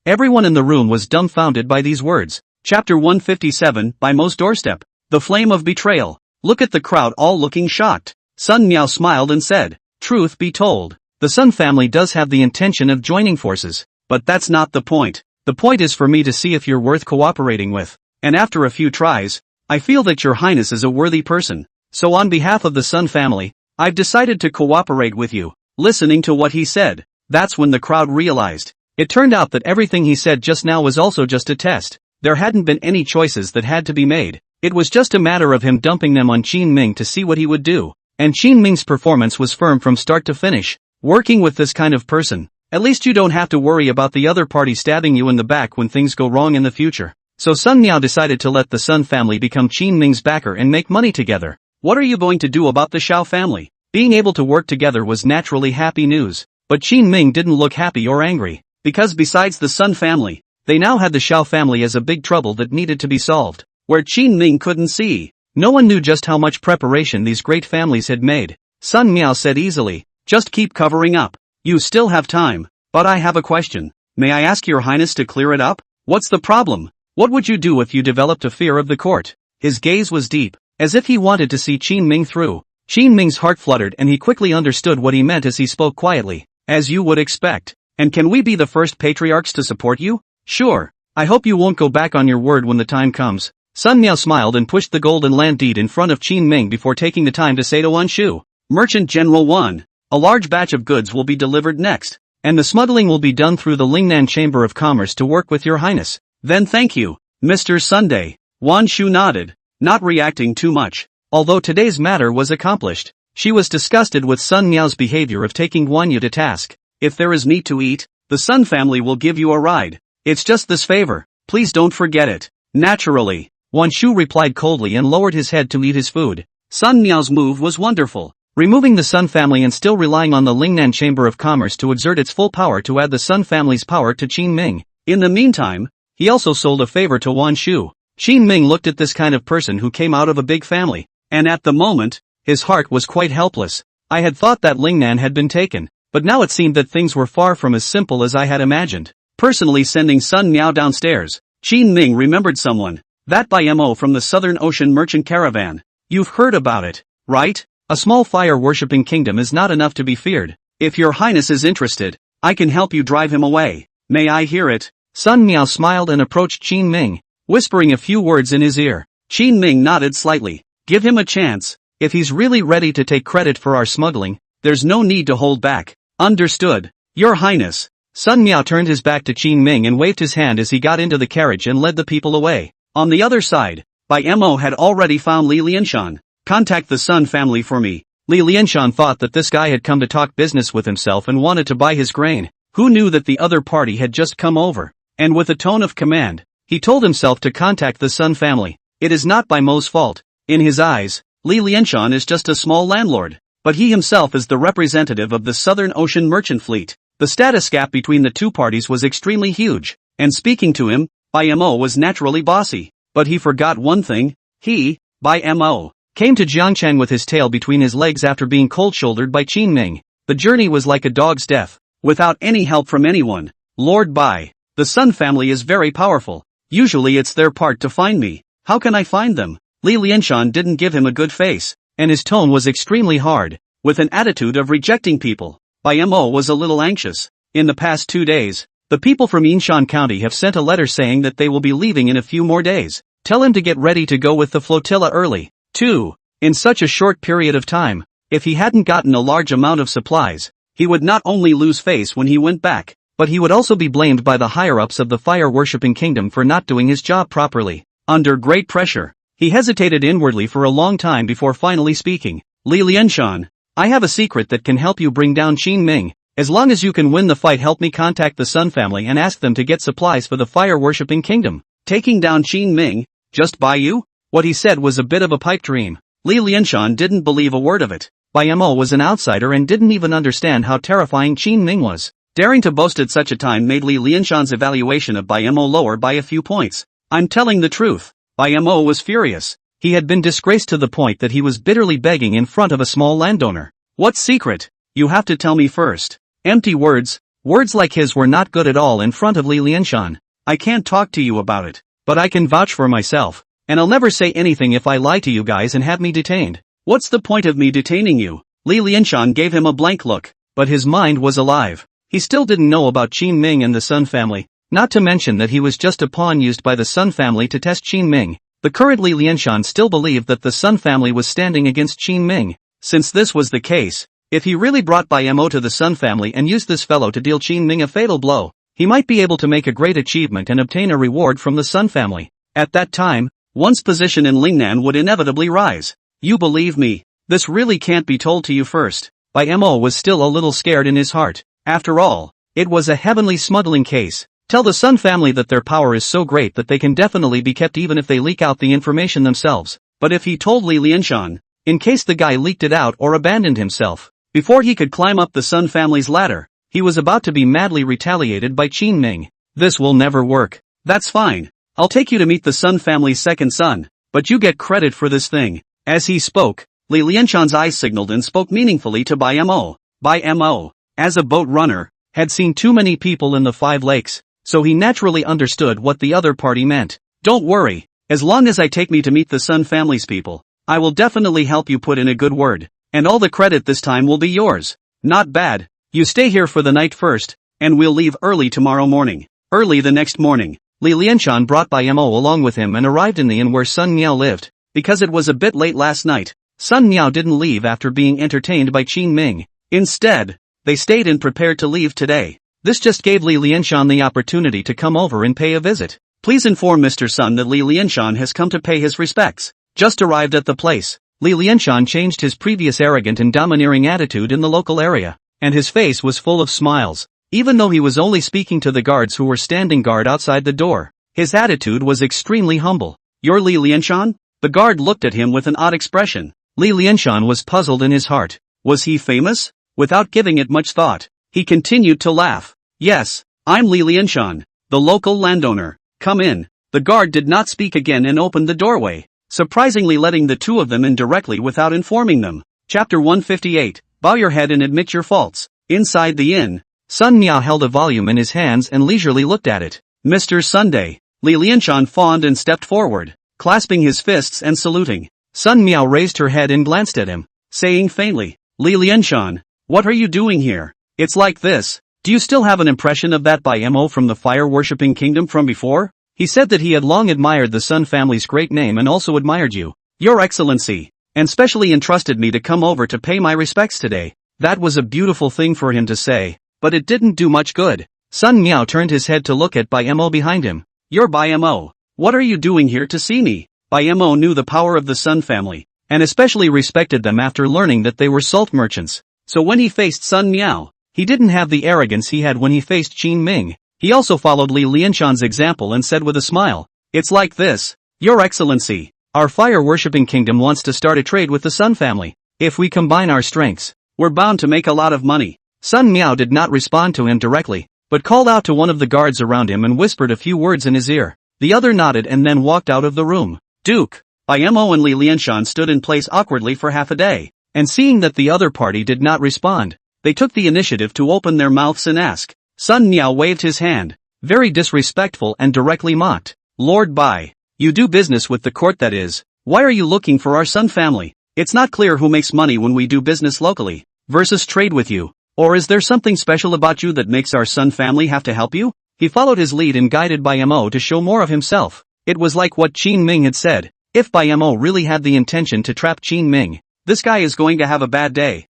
Everyone in the room was dumbfounded by these words. Chapter 157, by Mo's doorstep. The flame of betrayal. Look at the crowd all looking shocked. Sun Miao smiled and said, truth be told, the Sun family does have the intention of joining forces, but that's not the point. The point is for me to see if you're worth cooperating with. And after a few tries, I feel that your highness is a worthy person. So on behalf of the Sun family, I've decided to cooperate with you. Listening to what he said, that's when the crowd realized. It turned out that everything he said just now was also just a test. There hadn't been any choices that had to be made. It was just a matter of him dumping them on Qin Ming to see what he would do. And Qin Ming's performance was firm from start to finish. Working with this kind of person, at least you don't have to worry about the other party stabbing you in the back when things go wrong in the future. So Sun Miao decided to let the Sun family become Qin Ming's backer and make money together. What are you going to do about the Xiao family? Being able to work together was naturally happy news. But Qin Ming didn't look happy or angry. Because besides the Sun family, they now had the Xiao family as a big trouble that needed to be solved. Where Qin Ming couldn't see. No one knew just how much preparation these great families had made. Sun Miao said easily, just keep covering up. You still have time. But I have a question. May I ask your highness to clear it up? What's the problem? What would you do if you developed a fear of the court? His gaze was deep, as if he wanted to see Qin Ming through. Qin Ming's heart fluttered and he quickly understood what he meant as he spoke quietly. As you would expect. And can we be the first patriarchs to support you? Sure. I hope you won't go back on your word when the time comes. Sun Miao smiled and pushed the golden land deed in front of Qin Ming before taking the time to say to Wan Shu. Merchant General 1. A large batch of goods will be delivered next. And the smuggling will be done through the Lingnan Chamber of Commerce to work with your highness. Then thank you, Mr. Sunday. Wan Shu nodded, not reacting too much. Although today's matter was accomplished, she was disgusted with Sun Miao's behavior of taking Wan Yu to task. If there is meat to eat, the Sun family will give you a ride. It's just this favor, please don't forget it. Naturally. Wan Shu replied coldly and lowered his head to eat his food. Sun Miao's move was wonderful. Removing the Sun family and still relying on the Lingnan Chamber of Commerce to exert its full power to add the Sun family's power to Qin Ming. In the meantime, he also sold a favor to Wan Shu. Qin Ming looked at this kind of person who came out of a big family, and at the moment, his heart was quite helpless. I had thought that Lingnan had been taken, but now it seemed that things were far from as simple as I had imagined. Personally sending Sun Miao downstairs, Qin Ming remembered someone. That by Mo from the Southern Ocean Merchant Caravan. You've heard about it, right? A small fire-worshipping kingdom is not enough to be feared. If your highness is interested, I can help you drive him away. May I hear it? Sun Miao smiled and approached Qin Ming, whispering a few words in his ear. Qin Ming nodded slightly. Give him a chance. If he's really ready to take credit for our smuggling, there's no need to hold back. Understood, your highness. Sun Miao turned his back to Qin Ming and waved his hand as he got into the carriage and led the people away. On the other side, Bai Mo had already found Li Lianshan. Contact the Sun family for me. Li Lianshan thought that this guy had come to talk business with himself and wanted to buy his grain. Who knew that the other party had just come over? And with a tone of command, he told himself to contact the Sun family. It is not Bai Mo's fault. In his eyes, Li Lianshan is just a small landlord. But he himself is the representative of the Southern Ocean Merchant Fleet. The status gap between the two parties was extremely huge. And speaking to him, Bai Mo was naturally bossy. But he forgot one thing. He, Bai Mo, came to Jiangchang with his tail between his legs after being cold-shouldered by Qin Ming. The journey was like a dog's death. Without any help from anyone. Lord Bai, the Sun family is very powerful. Usually it's their part to find me. How can I find them? Li Lianshan didn't give him a good face, and his tone was extremely hard, with an attitude of rejecting people. Bai Mo was a little anxious. In the past 2 days, the people from Yinshan County have sent a letter saying that they will be leaving in a few more days. Tell him to get ready to go with the flotilla early. 2. In such a short period of time, if he hadn't gotten a large amount of supplies, he would not only lose face when he went back, but he would also be blamed by the higher-ups of the fire-worshipping kingdom for not doing his job properly. Under great pressure, he hesitated inwardly for a long time before finally speaking. Li Lianshan, I have a secret that can help you bring down Qin Ming. As long as you can win the fight, help me contact the Sun family and ask them to get supplies for the fire-worshipping kingdom. Taking down Qin Ming, just by you? What he said was a bit of a pipe dream. Li Lianshan didn't believe a word of it. Bai Mo was an outsider and didn't even understand how terrifying Qin Ming was. Daring to boast at such a time made Li Lianshan's evaluation of Bai Mo lower by a few points. I'm telling the truth. Bai Mo was furious. He had been disgraced to the point that he was bitterly begging in front of a small landowner. What secret? You have to tell me first. Empty words. Words like his were not good at all in front of Li Lianshan. I can't talk to you about it, but I can vouch for myself, and I'll never say anything if I lie to you guys and have me detained. What's the point of me detaining you? Li Lianshan gave him a blank look, but his mind was alive. He still didn't know about Qin Ming and the Sun family, not to mention that he was just a pawn used by the Sun family to test Qin Ming. The current Li Lianshan still believed that the Sun family was standing against Qin Ming. Since this was the case, if he really brought Bai Mo to the Sun family and used this fellow to deal Qin Ming a fatal blow, he might be able to make a great achievement and obtain a reward from the Sun family. At that time, one's position in Lingnan would inevitably rise. You believe me? This really can't be told to you first. Bai Mo was still a little scared in his heart. After all, it was a heavenly smuggling case. Tell the Sun family that their power is so great that they can definitely be kept even if they leak out the information themselves. But if he told Li Lianshan, in case the guy leaked it out or abandoned himself, before he could climb up the Sun family's ladder, he was about to be madly retaliated by Qin Ming. This will never work. That's fine. I'll take you to meet the Sun family's second son, but you get credit for this thing. As he spoke, Li Lianshan's eyes signaled and spoke meaningfully to Bai Mo. Bai Mo, as a boat runner, had seen too many people in the 5 lakes, so he naturally understood what the other party meant. Don't worry, as long as I take me to meet the Sun family's people, I will definitely help you put in a good word, and all the credit this time will be yours. Not bad. You stay here for the night first, and we'll leave early tomorrow morning. Early the next morning, Li Lianshan brought Bai Mo along with him and arrived in the inn where Sun Miao lived. Because it was a bit late last night, Sun Miao didn't leave after being entertained by Qin Ming. Instead, they stayed and prepared to leave today. This just gave Li Lianshan the opportunity to come over and pay a visit. Please inform Mr. Sun that Li Lianshan has come to pay his respects. Just arrived at the place, Li Lianshan changed his previous arrogant and domineering attitude in the local area, and his face was full of smiles. Even though he was only speaking to the guards who were standing guard outside the door, his attitude was extremely humble. You're Li Lianshan? The guard looked at him with an odd expression. Li Lianshan was puzzled in his heart. Was he famous? Without giving it much thought, he continued to laugh. Yes, I'm Li Lianshan, the local landowner. Come in. The guard did not speak again and opened the doorway, surprisingly letting the two of them in directly without informing them. Chapter 158, Bow your head and admit your faults. Inside the inn, Sun Miao held a volume in his hands and leisurely looked at it. Mr. Sunday. Li Lianshan fawned and stepped forward, clasping his fists and saluting. Sun Miao raised her head and glanced at him, saying faintly, Li Lianshan, what are you doing here? It's like this. Do you still have an impression of that Bai Mo from the fire-worshipping kingdom from before? He said that he had long admired the Sun family's great name and also admired you, Your Excellency, and specially entrusted me to come over to pay my respects today. That was a beautiful thing for him to say, but it didn't do much good. Sun Miao turned his head to look at Bai Mo behind him. You're Bai Mo. What are you doing here to see me? Bai Mo knew the power of the Sun family, and especially respected them after learning that they were salt merchants. So when he faced Sun Miao, he didn't have the arrogance he had when he faced Qin Ming. He also followed Li Lianshan's example and said with a smile, It's like this. Your Excellency, our fire-worshipping kingdom wants to start a trade with the Sun family. If we combine our strengths, we're bound to make a lot of money. Sun Miao did not respond to him directly, but called out to one of the guards around him and whispered a few words in his ear. The other nodded and then walked out of the room. Duke, Bai Mo and Li Lianshan stood in place awkwardly for half a day, and seeing that the other party did not respond, they took the initiative to open their mouths and ask. Sun Miao waved his hand, very disrespectful and directly mocked. Lord Bai, you do business with the court that is. Why are you looking for our Sun family? It's not clear who makes money when we do business locally, versus trade with you. Or is there something special about you that makes our Sun family have to help you? He followed his lead and guided Bai Mo to show more of himself. It was like what Qin Ming had said. If Bai Mo really had the intention to trap Qin Ming, this guy is going to have a bad day.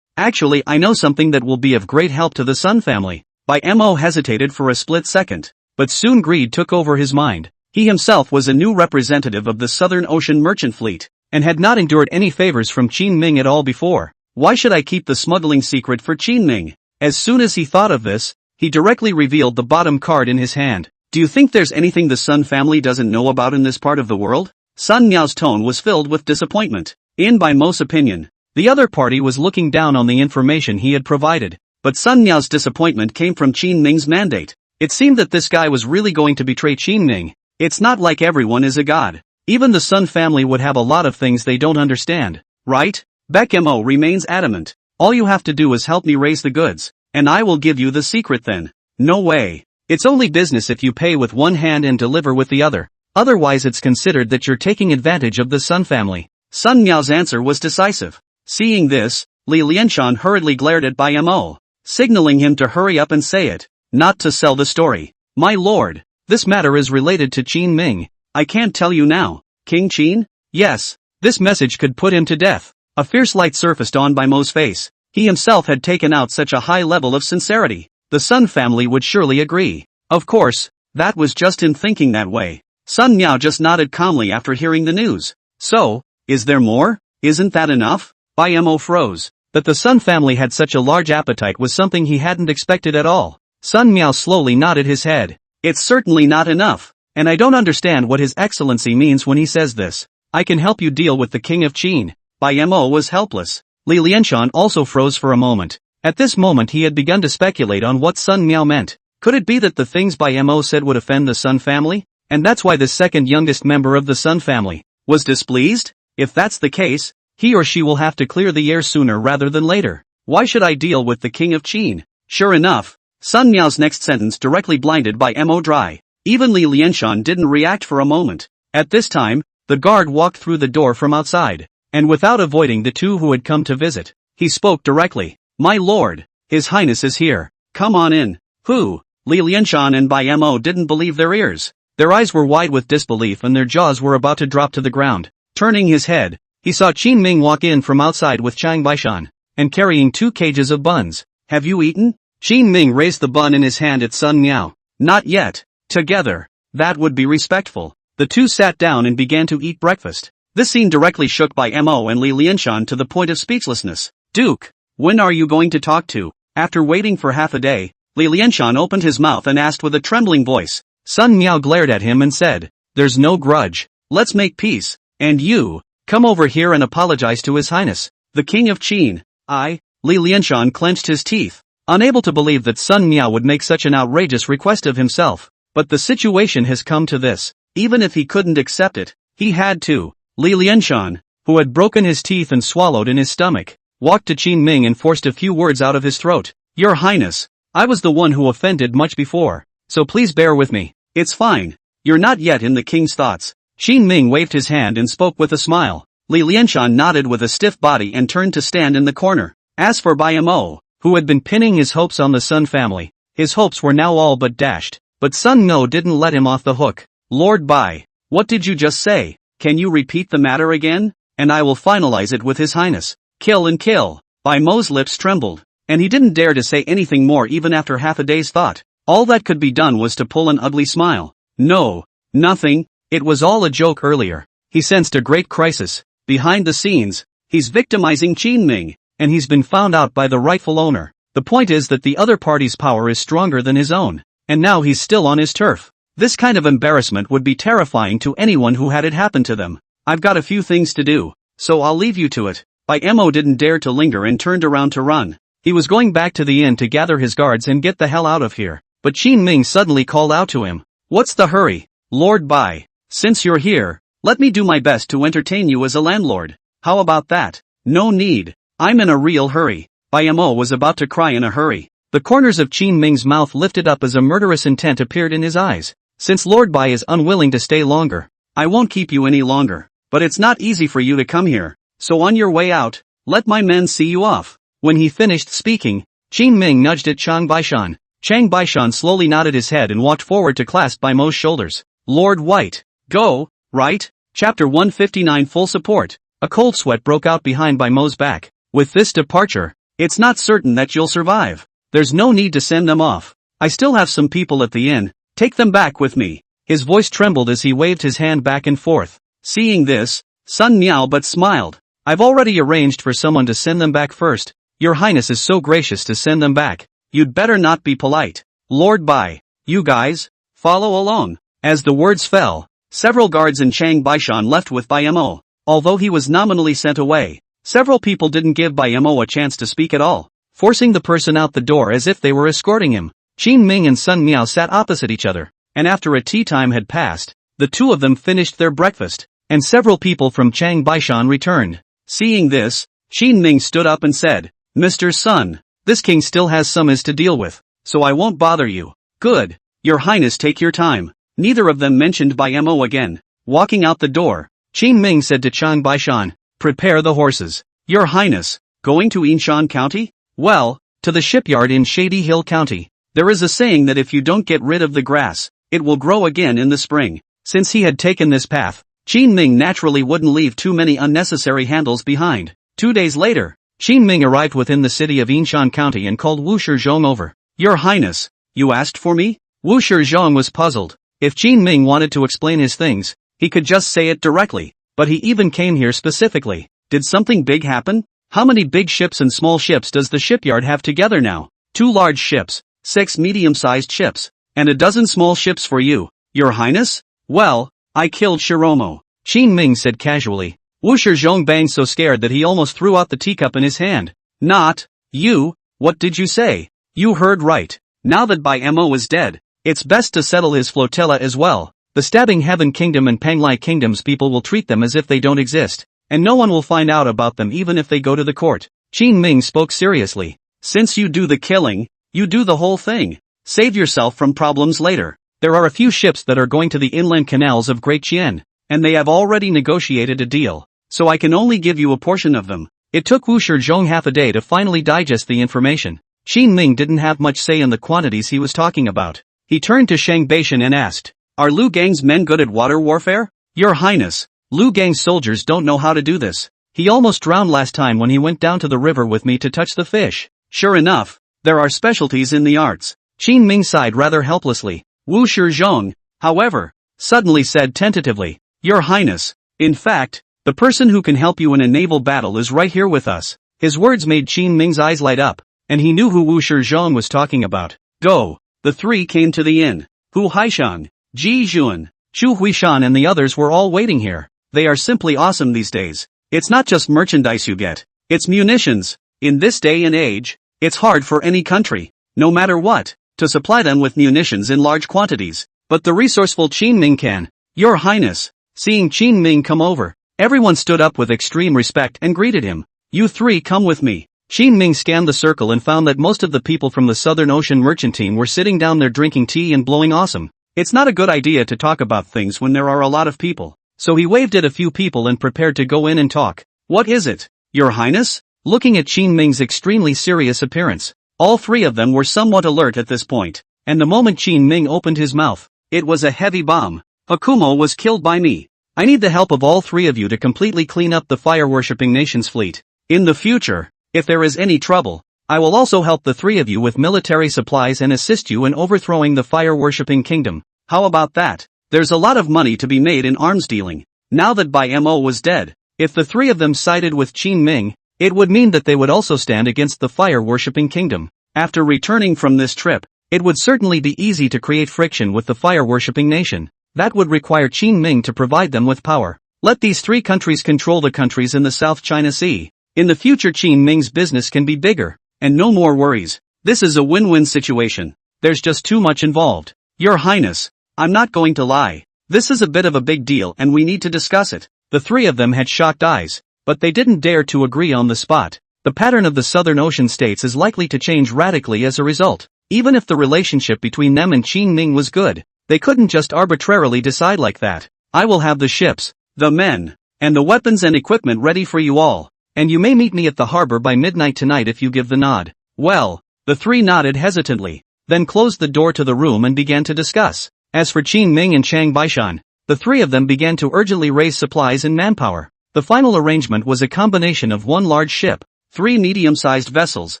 Actually I know something that will be of great help to the Sun family. Bai Mo hesitated for a split second, but soon greed took over his mind. He himself was a new representative of the Southern Ocean Merchant Fleet, and had not endured any favors from Qin Ming at all before. Why should I keep the smuggling secret for Qin Ming? As soon as he thought of this, he directly revealed the bottom card in his hand. Do you think there's anything the Sun family doesn't know about in this part of the world? Sun Miao's tone was filled with disappointment. In Bai Mo's opinion, the other party was looking down on the information he had provided, but Sun Miao's disappointment came from Qin Ming's mandate. It seemed that this guy was really going to betray Qin Ming. It's not like everyone is a god. Even the Sun family would have a lot of things they don't understand, right? Baek Mo remains adamant. All you have to do is help me raise the goods, And I will give you the secret then. No way. It's only business if you pay with one hand and deliver with the other. Otherwise it's considered that you're taking advantage of the Sun family. Sun Miao's answer was decisive. Seeing this, Li Lianshan hurriedly glared at Bai Mo, signaling him to hurry up and say it. Not to sell the story. My lord, this matter is related to Qin Ming. I can't tell you now. King Qin? Yes. This message could put him to death. A fierce light surfaced on Bai Mo's face. He himself had taken out such a high level of sincerity. The Sun family would surely agree. Of course, that was just him thinking that way. Sun Miao just nodded calmly after hearing the news. So, is there more? Isn't that enough? Bai Mo froze. That the Sun family had such a large appetite was something he hadn't expected at all. Sun Miao slowly nodded his head. It's certainly not enough. And I don't understand what His Excellency means when he says this. I can help you deal with the King of Qin. Bai Mo was helpless. Li Lianshan also froze for a moment. At this moment he had begun to speculate on what Sun Miao meant. Could it be that the things Bai Mo said would offend the Sun family? And that's why the second youngest member of the Sun family was displeased? If that's the case, he or she will have to clear the air sooner rather than later. Why should I deal with the King of Qin? Sure enough, Sun Miao's next sentence directly blinded Bai Mo dry. Even Li Lianshan didn't react for a moment. At this time, the guard walked through the door from outside, and without avoiding the two who had come to visit, he spoke directly. My lord, His Highness is here. Come on in. Who? Li Lianshan and Bai Mo didn't believe their ears. Their eyes were wide with disbelief and their jaws were about to drop to the ground. Turning his head, he saw Qin Ming walk in from outside with Chang Baishan, and carrying 2 cages of buns. Have you eaten? Qin Ming raised the bun in his hand at Sun Miao. Not yet. Together. That would be respectful. The two sat down and began to eat breakfast. This scene directly shook Bai Mo and Li Lianshan to the point of speechlessness. Duke, when are you going to talk to? After waiting for half a day, Li Lianshan opened his mouth and asked with a trembling voice. Sun Miao glared at him and said, there's no grudge. Let's make peace. And you, come over here and apologize to His Highness, the King of Qin. Li Lianshan clenched his teeth, unable to believe that Sun Miao would make such an outrageous request of himself. But the situation has come to this. Even if he couldn't accept it, he had to. Li Lianshan, who had broken his teeth and swallowed in his stomach, walked to Qin Ming and forced a few words out of his throat. Your Highness, I was the one who offended much before, so please bear with me. It's fine. You're not yet in the king's thoughts. Qin Ming waved his hand and spoke with a smile. Li Lianshan nodded with a stiff body and turned to stand in the corner. As for Bai Mo, who had been pinning his hopes on the Sun family, his hopes were now all but dashed. But Sun Miao didn't let him off the hook. Lord Bai, what did you just say? Can you repeat the matter again? And I will finalize it with His Highness. Kill and kill. Bai Mo's lips trembled, and he didn't dare to say anything more even after half a day's thought. All that could be done was to pull an ugly smile. No, nothing. It was all a joke earlier. He sensed a great crisis. Behind the scenes, he's victimizing Qin Ming, and he's been found out by the rightful owner. The point is that the other party's power is stronger than his own, and now he's still on his turf. This kind of embarrassment would be terrifying to anyone who had it happen to them. I've got a few things to do, so I'll leave you to it. Bai Mo didn't dare to linger and turned around to run. He was going back to the inn to gather his guards and get the hell out of here. But Qin Ming suddenly called out to him. What's the hurry? Lord Bai, since you're here, let me do my best to entertain you as a landlord. How about that? No need. I'm in a real hurry. Bai Mo was about to cry in a hurry. The corners of Qin Ming's mouth lifted up as a murderous intent appeared in his eyes. Since Lord Bai is unwilling to stay longer, I won't keep you any longer. But it's not easy for you to come here. So on your way out, let my men see you off. When he finished speaking, Qin Ming nudged at Chang Baishan. Chang Baishan slowly nodded his head and walked forward to clasp Bai Mo's shoulders. Lord White, go, right? Chapter 159 Full support. A cold sweat broke out behind Bai Mo's back. With this departure, it's not certain that you'll survive. There's no need to send them off. I still have some people at the inn. Take them back with me. His voice trembled as he waved his hand back and forth. Seeing this, Sun Miao but smiled. I've already arranged for someone to send them back first. Your Highness is so gracious to send them back. You'd better not be polite. Lord Bai, you guys, follow along. As the words fell, several guards and Chang Baishan left with Bai Mo. Although he was nominally sent away, several people didn't give Bai Mo a chance to speak at all, forcing the person out the door as if they were escorting him. Qin Ming and Sun Miao sat opposite each other, and after a tea time had passed, the two of them finished their breakfast, and several people from Chang Baishan returned. Seeing this, Qin Ming stood up and said, Mr. Sun, This king still has some is to deal with, so I won't bother you. Good. Your Highness, take your time. Neither of them mentioned by Mo again. Walking out the door, Qin Ming said to Chang Baishan, prepare the horses. Your Highness, going to Yinshan County? Well, to the shipyard in Shady Hill County. There is a saying that if you don't get rid of the grass, it will grow again in the spring. Since he had taken this path, Qin Ming naturally wouldn't leave too many unnecessary handles behind. 2 days later, Qin Ming arrived within the city of Yinshan County and called Wu Shizhong over. Your Highness, you asked for me? Wu Shizhong was puzzled. If Qin Ming wanted to explain his things, he could just say it directly, but he even came here specifically. Did something big happen? How many big ships and small ships does the shipyard have together now? 2 large ships, 6 medium-sized ships, and a dozen small ships for you, Your Highness? Well, I killed Shiromo, Qin Ming said casually. Wu Shizhong banged so scared that he almost threw out the teacup in his hand. Not you. What did you say? You heard right. Now that Bai Mo is dead, it's best to settle his flotilla as well. The Stabbing Heaven Kingdom and Panglai Kingdom's people will treat them as if they don't exist, and no one will find out about them even if they go to the court. Qin Ming spoke seriously. Since you do the killing, you do the whole thing. Save yourself from problems later. There are a few ships that are going to the inland canals of Great Chien, and they have already negotiated a deal, so I can only give you a portion of them. It took Wu Shizhong half a day to finally digest the information. Qin Ming didn't have much say in the quantities he was talking about. He turned to Shang Baishan and asked, are Lu Gang's men good at water warfare? Your Highness, Lu Gang's soldiers don't know how to do this. He almost drowned last time when he went down to the river with me to touch the fish. Sure enough, there are specialties in the arts. Qin Ming sighed rather helplessly. Wu Shizhong, however, suddenly said tentatively, Your Highness, in fact, the person who can help you in a naval battle is right here with us. His words made Qin Ming's eyes light up, and he knew who Wu Shizhong was talking about. Go. The 3 came to the inn. Hu Haishan, Ji Juan, Chu Huishan and the others were all waiting here. They are simply awesome these days. It's not just merchandise you get, it's munitions. In this day and age, it's hard for any country, no matter what, to supply them with munitions in large quantities. But the resourceful Qin Ming can. Your Highness. Seeing Qin Ming come over, everyone stood up with extreme respect and greeted him. You 3 come with me. Qin Ming scanned the circle and found that most of the people from the Southern Ocean merchant team were sitting down there drinking tea and blowing awesome. It's not a good idea to talk about things when there are a lot of people, so he waved at a few people and prepared to go in and talk. What is it, Your Highness? Looking at Qin Ming's extremely serious appearance, all 3 of them were somewhat alert at this point, and the moment Qin Ming opened his mouth, it was a heavy bomb. Akumo was killed by me. I need the help of all 3 of you to completely clean up the fire-worshipping nation's fleet. In the future, if there is any trouble, I will also help the 3 of you with military supplies and assist you in overthrowing the fire-worshipping kingdom. How about that? There's a lot of money to be made in arms dealing. Now that Bai Mo was dead, if the 3 of them sided with Qin Ming, it would mean that they would also stand against the fire-worshipping kingdom. After returning from this trip, it would certainly be easy to create friction with the fire-worshipping nation. That would require Qin Ming to provide them with power. Let these 3 countries control the countries in the South China Sea. In the future Qin Ming's business can be bigger, and no more worries. This is a win-win situation. There's just too much involved. Your Highness, I'm not going to lie. This is a bit of a big deal and we need to discuss it. The 3 of them had shocked eyes, but they didn't dare to agree on the spot. The pattern of the Southern Ocean states is likely to change radically as a result. Even if the relationship between them and Qin Ming was good, they couldn't just arbitrarily decide like that. I will have the ships, the men, and the weapons and equipment ready for you all. And you may meet me at the harbor by midnight tonight if you give the nod. Well, the 3 nodded hesitantly, then closed the door to the room and began to discuss. As for Qin Ming and Chang Baishan, the 3 of them began to urgently raise supplies and manpower. The final arrangement was a combination of 1 large ship, 3 medium-sized vessels,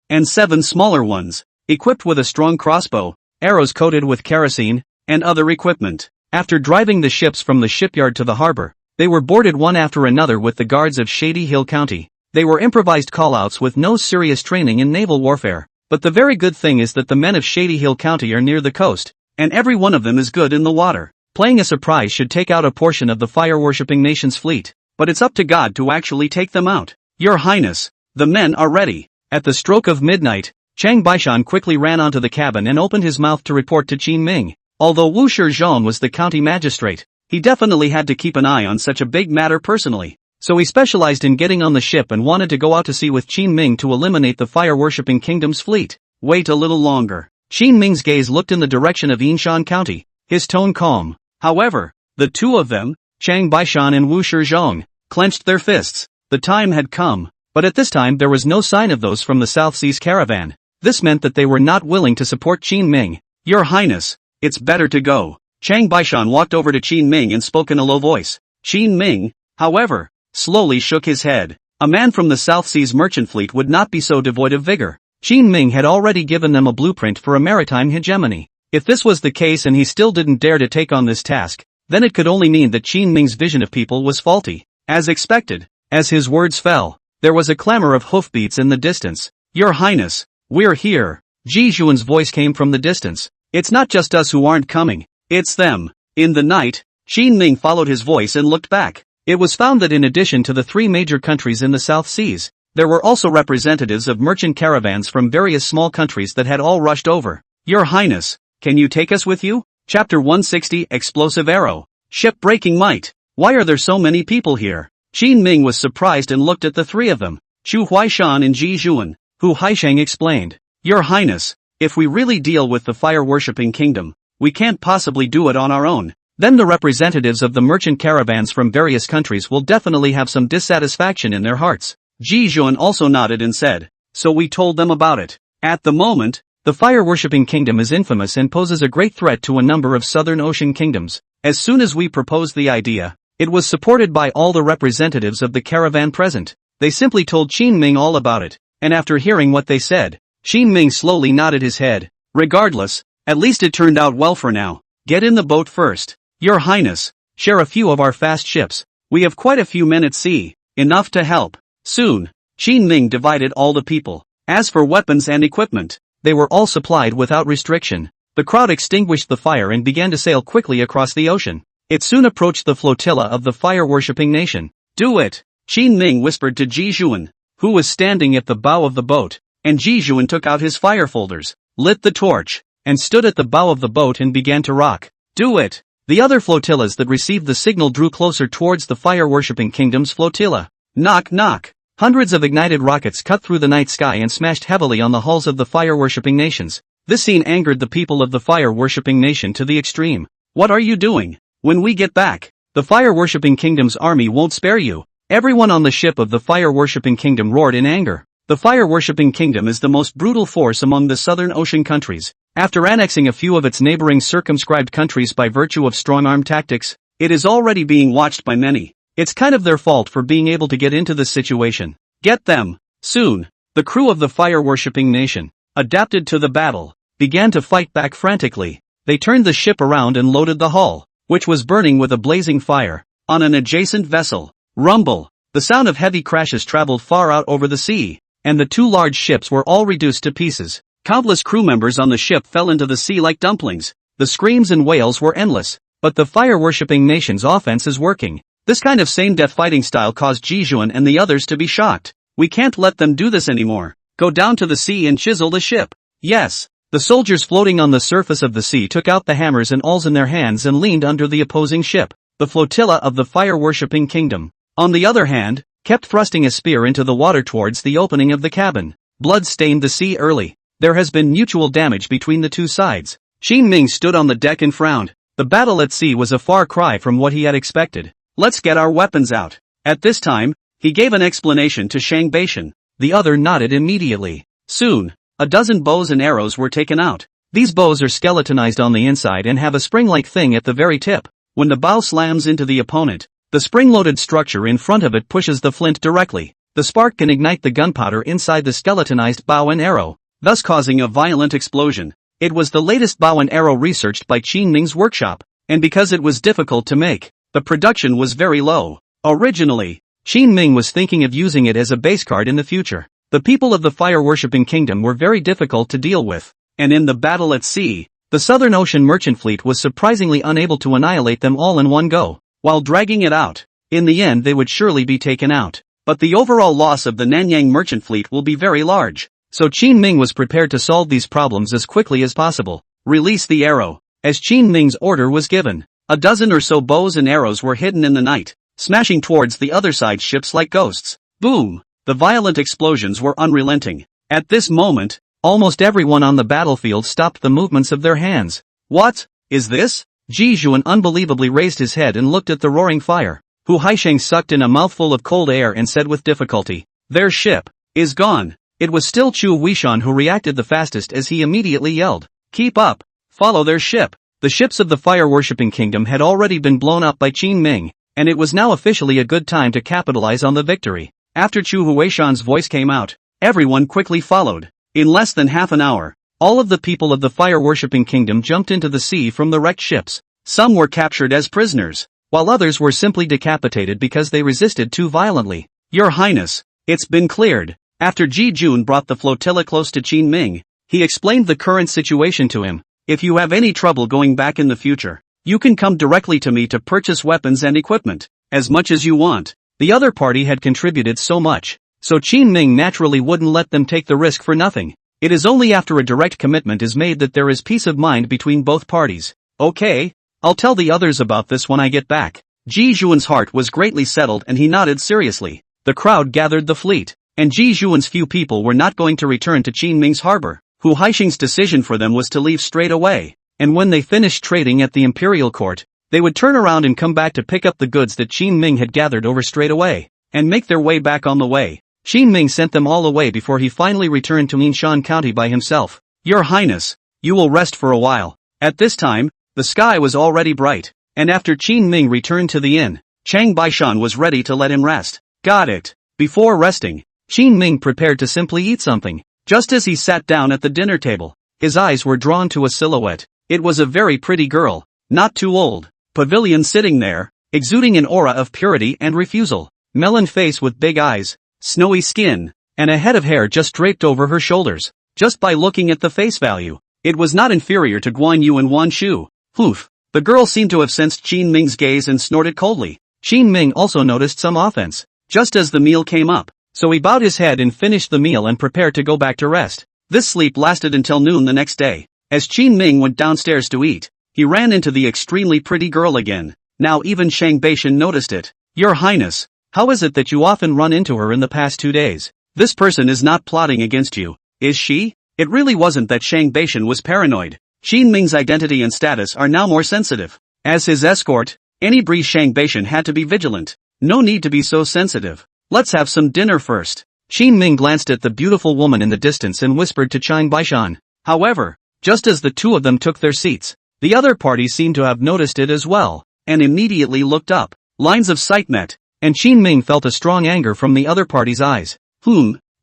and 7 smaller ones, equipped with a strong crossbow, arrows coated with kerosene, and other equipment. After driving the ships from the shipyard to the harbor, they were boarded one after another with the guards of Shady Hill County. They were improvised callouts with no serious training in naval warfare, but the very good thing is that the men of Shady Hill County are near the coast, and every one of them is good in the water. Playing a surprise should take out a portion of the fire-worshipping nation's fleet, but it's up to God to actually take them out. Your Highness, the men are ready. At the stroke of midnight, Chang Baishan quickly ran onto the cabin and opened his mouth to report to Qin Ming. Although Wu Shizhong was the county magistrate, he definitely had to keep an eye on such a big matter personally. so he specialized in getting on the ship and wanted to go out to sea with Qin Ming to eliminate the fire-worshipping kingdom's fleet. Wait a little longer. Qin Ming's gaze looked in the direction of Yinshan County, his tone calm. However, the two of them, Chang Baishan and Wu Shizhong, clenched their fists. The time had come, but at this time there was no sign of those from the South Seas caravan. This meant that they were not willing to support Qin Ming. Your Highness, it's better to go. Chang Baishan walked over to Qin Ming and spoke in a low voice. Qin Ming, however, slowly shook his head. A man from the South Seas merchant fleet would not be so devoid of vigor. Qin Ming had already given them a blueprint for a maritime hegemony. If this was the case and he still didn't dare to take on this task, then it could only mean that Qin Ming's vision of people was faulty. As expected, as his words fell, there was a clamor of hoofbeats in the distance. Your Highness, we're here. Ji Xuan's voice came from the distance. It's not just us who aren't coming, it's them. In the night, Qin Ming followed his voice and looked back. It was found that in addition to the three major countries in the South Seas, there were also representatives of merchant caravans from various small countries that had all rushed over. Your Highness, can you take us with you? Chapter 160 Explosive Arrow. Ship-breaking might. Why are there so many people here? Qin Ming was surprised and looked at the three of them, Chu Huaishan and Ji Xuan. Hu Haisheng explained. Your Highness, if we really deal with the fire-worshipping kingdom, we can't possibly do it on our own. Then the representatives of the merchant caravans from various countries will definitely have some dissatisfaction in their hearts. Ji Xuan also nodded and said, so we told them about it. At the moment, the fire-worshipping kingdom is infamous and poses a great threat to a number of Southern Ocean kingdoms. As soon as we proposed the idea, it was supported by all the representatives of the caravan present. They simply told Qin Ming all about it, and after hearing what they said, Qin Ming slowly nodded his head. Regardless, at least it turned out well for now. Get in the boat first. Your Highness, share a few of our fast ships. We have quite a few men at sea, enough to help. Soon, Qin Ming divided all the people. As for weapons and equipment, they were all supplied without restriction. The crowd extinguished the fire and began to sail quickly across the ocean. It soon approached the flotilla of the fire-worshipping nation. Do it! Qin Ming whispered to Ji Xuan, who was standing at the bow of the boat, and Ji Xuan took out his fire folders, lit the torch, and stood at the bow of the boat and began to rock. Do it! The other flotillas that received the signal drew closer towards the fire-worshipping kingdom's flotilla. Knock knock! Hundreds of ignited rockets cut through the night sky and smashed heavily on the hulls of the fire-worshipping nations. This scene angered the people of the fire-worshipping nation to the extreme. What are you doing? When we get back, the fire-worshipping kingdom's army won't spare you. Everyone on the ship of the fire-worshipping kingdom roared in anger. The fire-worshipping kingdom is the most brutal force among the Southern Ocean countries. After annexing a few of its neighboring circumscribed countries by virtue of strong-arm tactics, it is already being watched by many. It's kind of their fault for being able to get into this situation. Get them! Soon, the crew of the fire-worshipping nation, adapted to the battle, began to fight back frantically. They turned the ship around and loaded the hull, which was burning with a blazing fire, on an adjacent vessel. Rumble! The sound of heavy crashes traveled far out over the sea, and the two large ships were all reduced to pieces. Countless crew members on the ship fell into the sea like dumplings. The screams and wails were endless, but the fire-worshipping nation's offense is working. This kind of same-death fighting style caused Ji Xuan and the others to be shocked. We can't let them do this anymore. Go down to the sea and chisel the ship. Yes. The soldiers floating on the surface of the sea took out the hammers and awls in their hands and leaned under the opposing ship. The flotilla of the fire-worshipping kingdom, on the other hand, kept thrusting a spear into the water towards the opening of the cabin. Blood stained the sea early. There has been mutual damage between the two sides. Qin Ming stood on the deck and frowned. The battle at sea was a far cry from what he had expected. Let's get our weapons out. At this time, he gave an explanation to Shang Baishan. The other nodded immediately. Soon, a dozen bows and arrows were taken out. These bows are skeletonized on the inside and have a spring-like thing at the very tip. When the bow slams into the opponent, the spring-loaded structure in front of it pushes the flint directly. The spark can ignite the gunpowder inside the skeletonized bow and arrow, thus causing a violent explosion. It was the latest bow and arrow researched by Qin Ming's workshop, and because it was difficult to make, the production was very low. Originally, Qin Ming was thinking of using it as a base card in the future. The people of the fire-worshipping kingdom were very difficult to deal with, and in the battle at sea, the Southern Ocean merchant fleet was surprisingly unable to annihilate them all in one go. While dragging it out, in the end they would surely be taken out. But the overall loss of the Nanyang merchant fleet will be very large. So Qin Ming was prepared to solve these problems as quickly as possible. Release the arrow. As Qin Ming's order was given, a dozen or so bows and arrows were hidden in the night. smashing towards the other side's ships like ghosts. Boom! The violent explosions were unrelenting. At this moment, almost everyone on the battlefield stopped the movements of their hands. What is this? Ji Zhuan unbelievably raised his head and looked at the roaring fire. Hu Haisheng sucked in a mouthful of cold air and said with difficulty, "Their ship is gone." It was still Chu Weishan who reacted the fastest as he immediately yelled, "Keep up! Follow their ship!" The ships of the fire-worshipping kingdom had already been blown up by Qin Ming, and it was now officially a good time to capitalize on the victory. After Chu Huishan's voice came out, everyone quickly followed. In less than half an hour, all of the people of the fire-worshipping kingdom jumped into the sea from the wrecked ships. Some were captured as prisoners, while others were simply decapitated because they resisted too violently. "Your Highness, it's been cleared." After Ji Jun brought the flotilla close to Qin Ming, he explained the current situation to him. "If you have any trouble going back in the future, you can come directly to me to purchase weapons and equipment, as much as you want." The other party had contributed so much, so Qin Ming naturally wouldn't let them take the risk for nothing. It is only after a direct commitment is made that there is peace of mind between both parties. "Okay, I'll tell the others about this when I get back." Ji Zhuan's heart was greatly settled and he nodded seriously. The crowd gathered the fleet, and Ji Zhuan's few people were not going to return to Qin Ming's harbor. Hu Haisheng's decision for them was to leave straight away, and when they finished trading at the imperial court, they would turn around and come back to pick up the goods that Qin Ming had gathered over straight away, and make their way back on the way. Qin Ming sent them all away before he finally returned to Yinshan County by himself. "Your Highness, you will rest for a while." At this time, the sky was already bright, and after Qin Ming returned to the inn, Chang Baishan was ready to let him rest. Got it. Before resting, Qin Ming prepared to simply eat something. Just as he sat down at the dinner table, his eyes were drawn to a silhouette. It was a very pretty girl, not too old, pavilion sitting there, exuding an aura of purity and refusal. Melon face with big eyes, snowy skin, and a head of hair just draped over her shoulders. Just by looking at the face value, it was not inferior to Guan Yu and Wan Shu. Poof! The girl seemed to have sensed Qin Ming's gaze and snorted coldly. Qin Ming also noticed some offense, just as the meal came up, so he bowed his head and finished the meal and prepared to go back to rest. This sleep lasted until noon the next day. As Qin Ming went downstairs to eat, he ran into the extremely pretty girl again. Now even Shang Baishan noticed it. "Your Highness, how is it that you often run into her in the past 2 days? This person is not plotting against you, is she?" It really wasn't that Shang Baishan was paranoid. Qin Ming's identity and status are now more sensitive. As his escort, any breeze Shang Baishan had to be vigilant. No need to be so sensitive. "Let's have some dinner first." Qin Ming glanced at the beautiful woman in the distance and whispered to Chang Baishan. However, just as the two of them took their seats, the other party seemed to have noticed it as well, and immediately looked up. Lines of sight met, and Qin Ming felt a strong anger from the other party's eyes.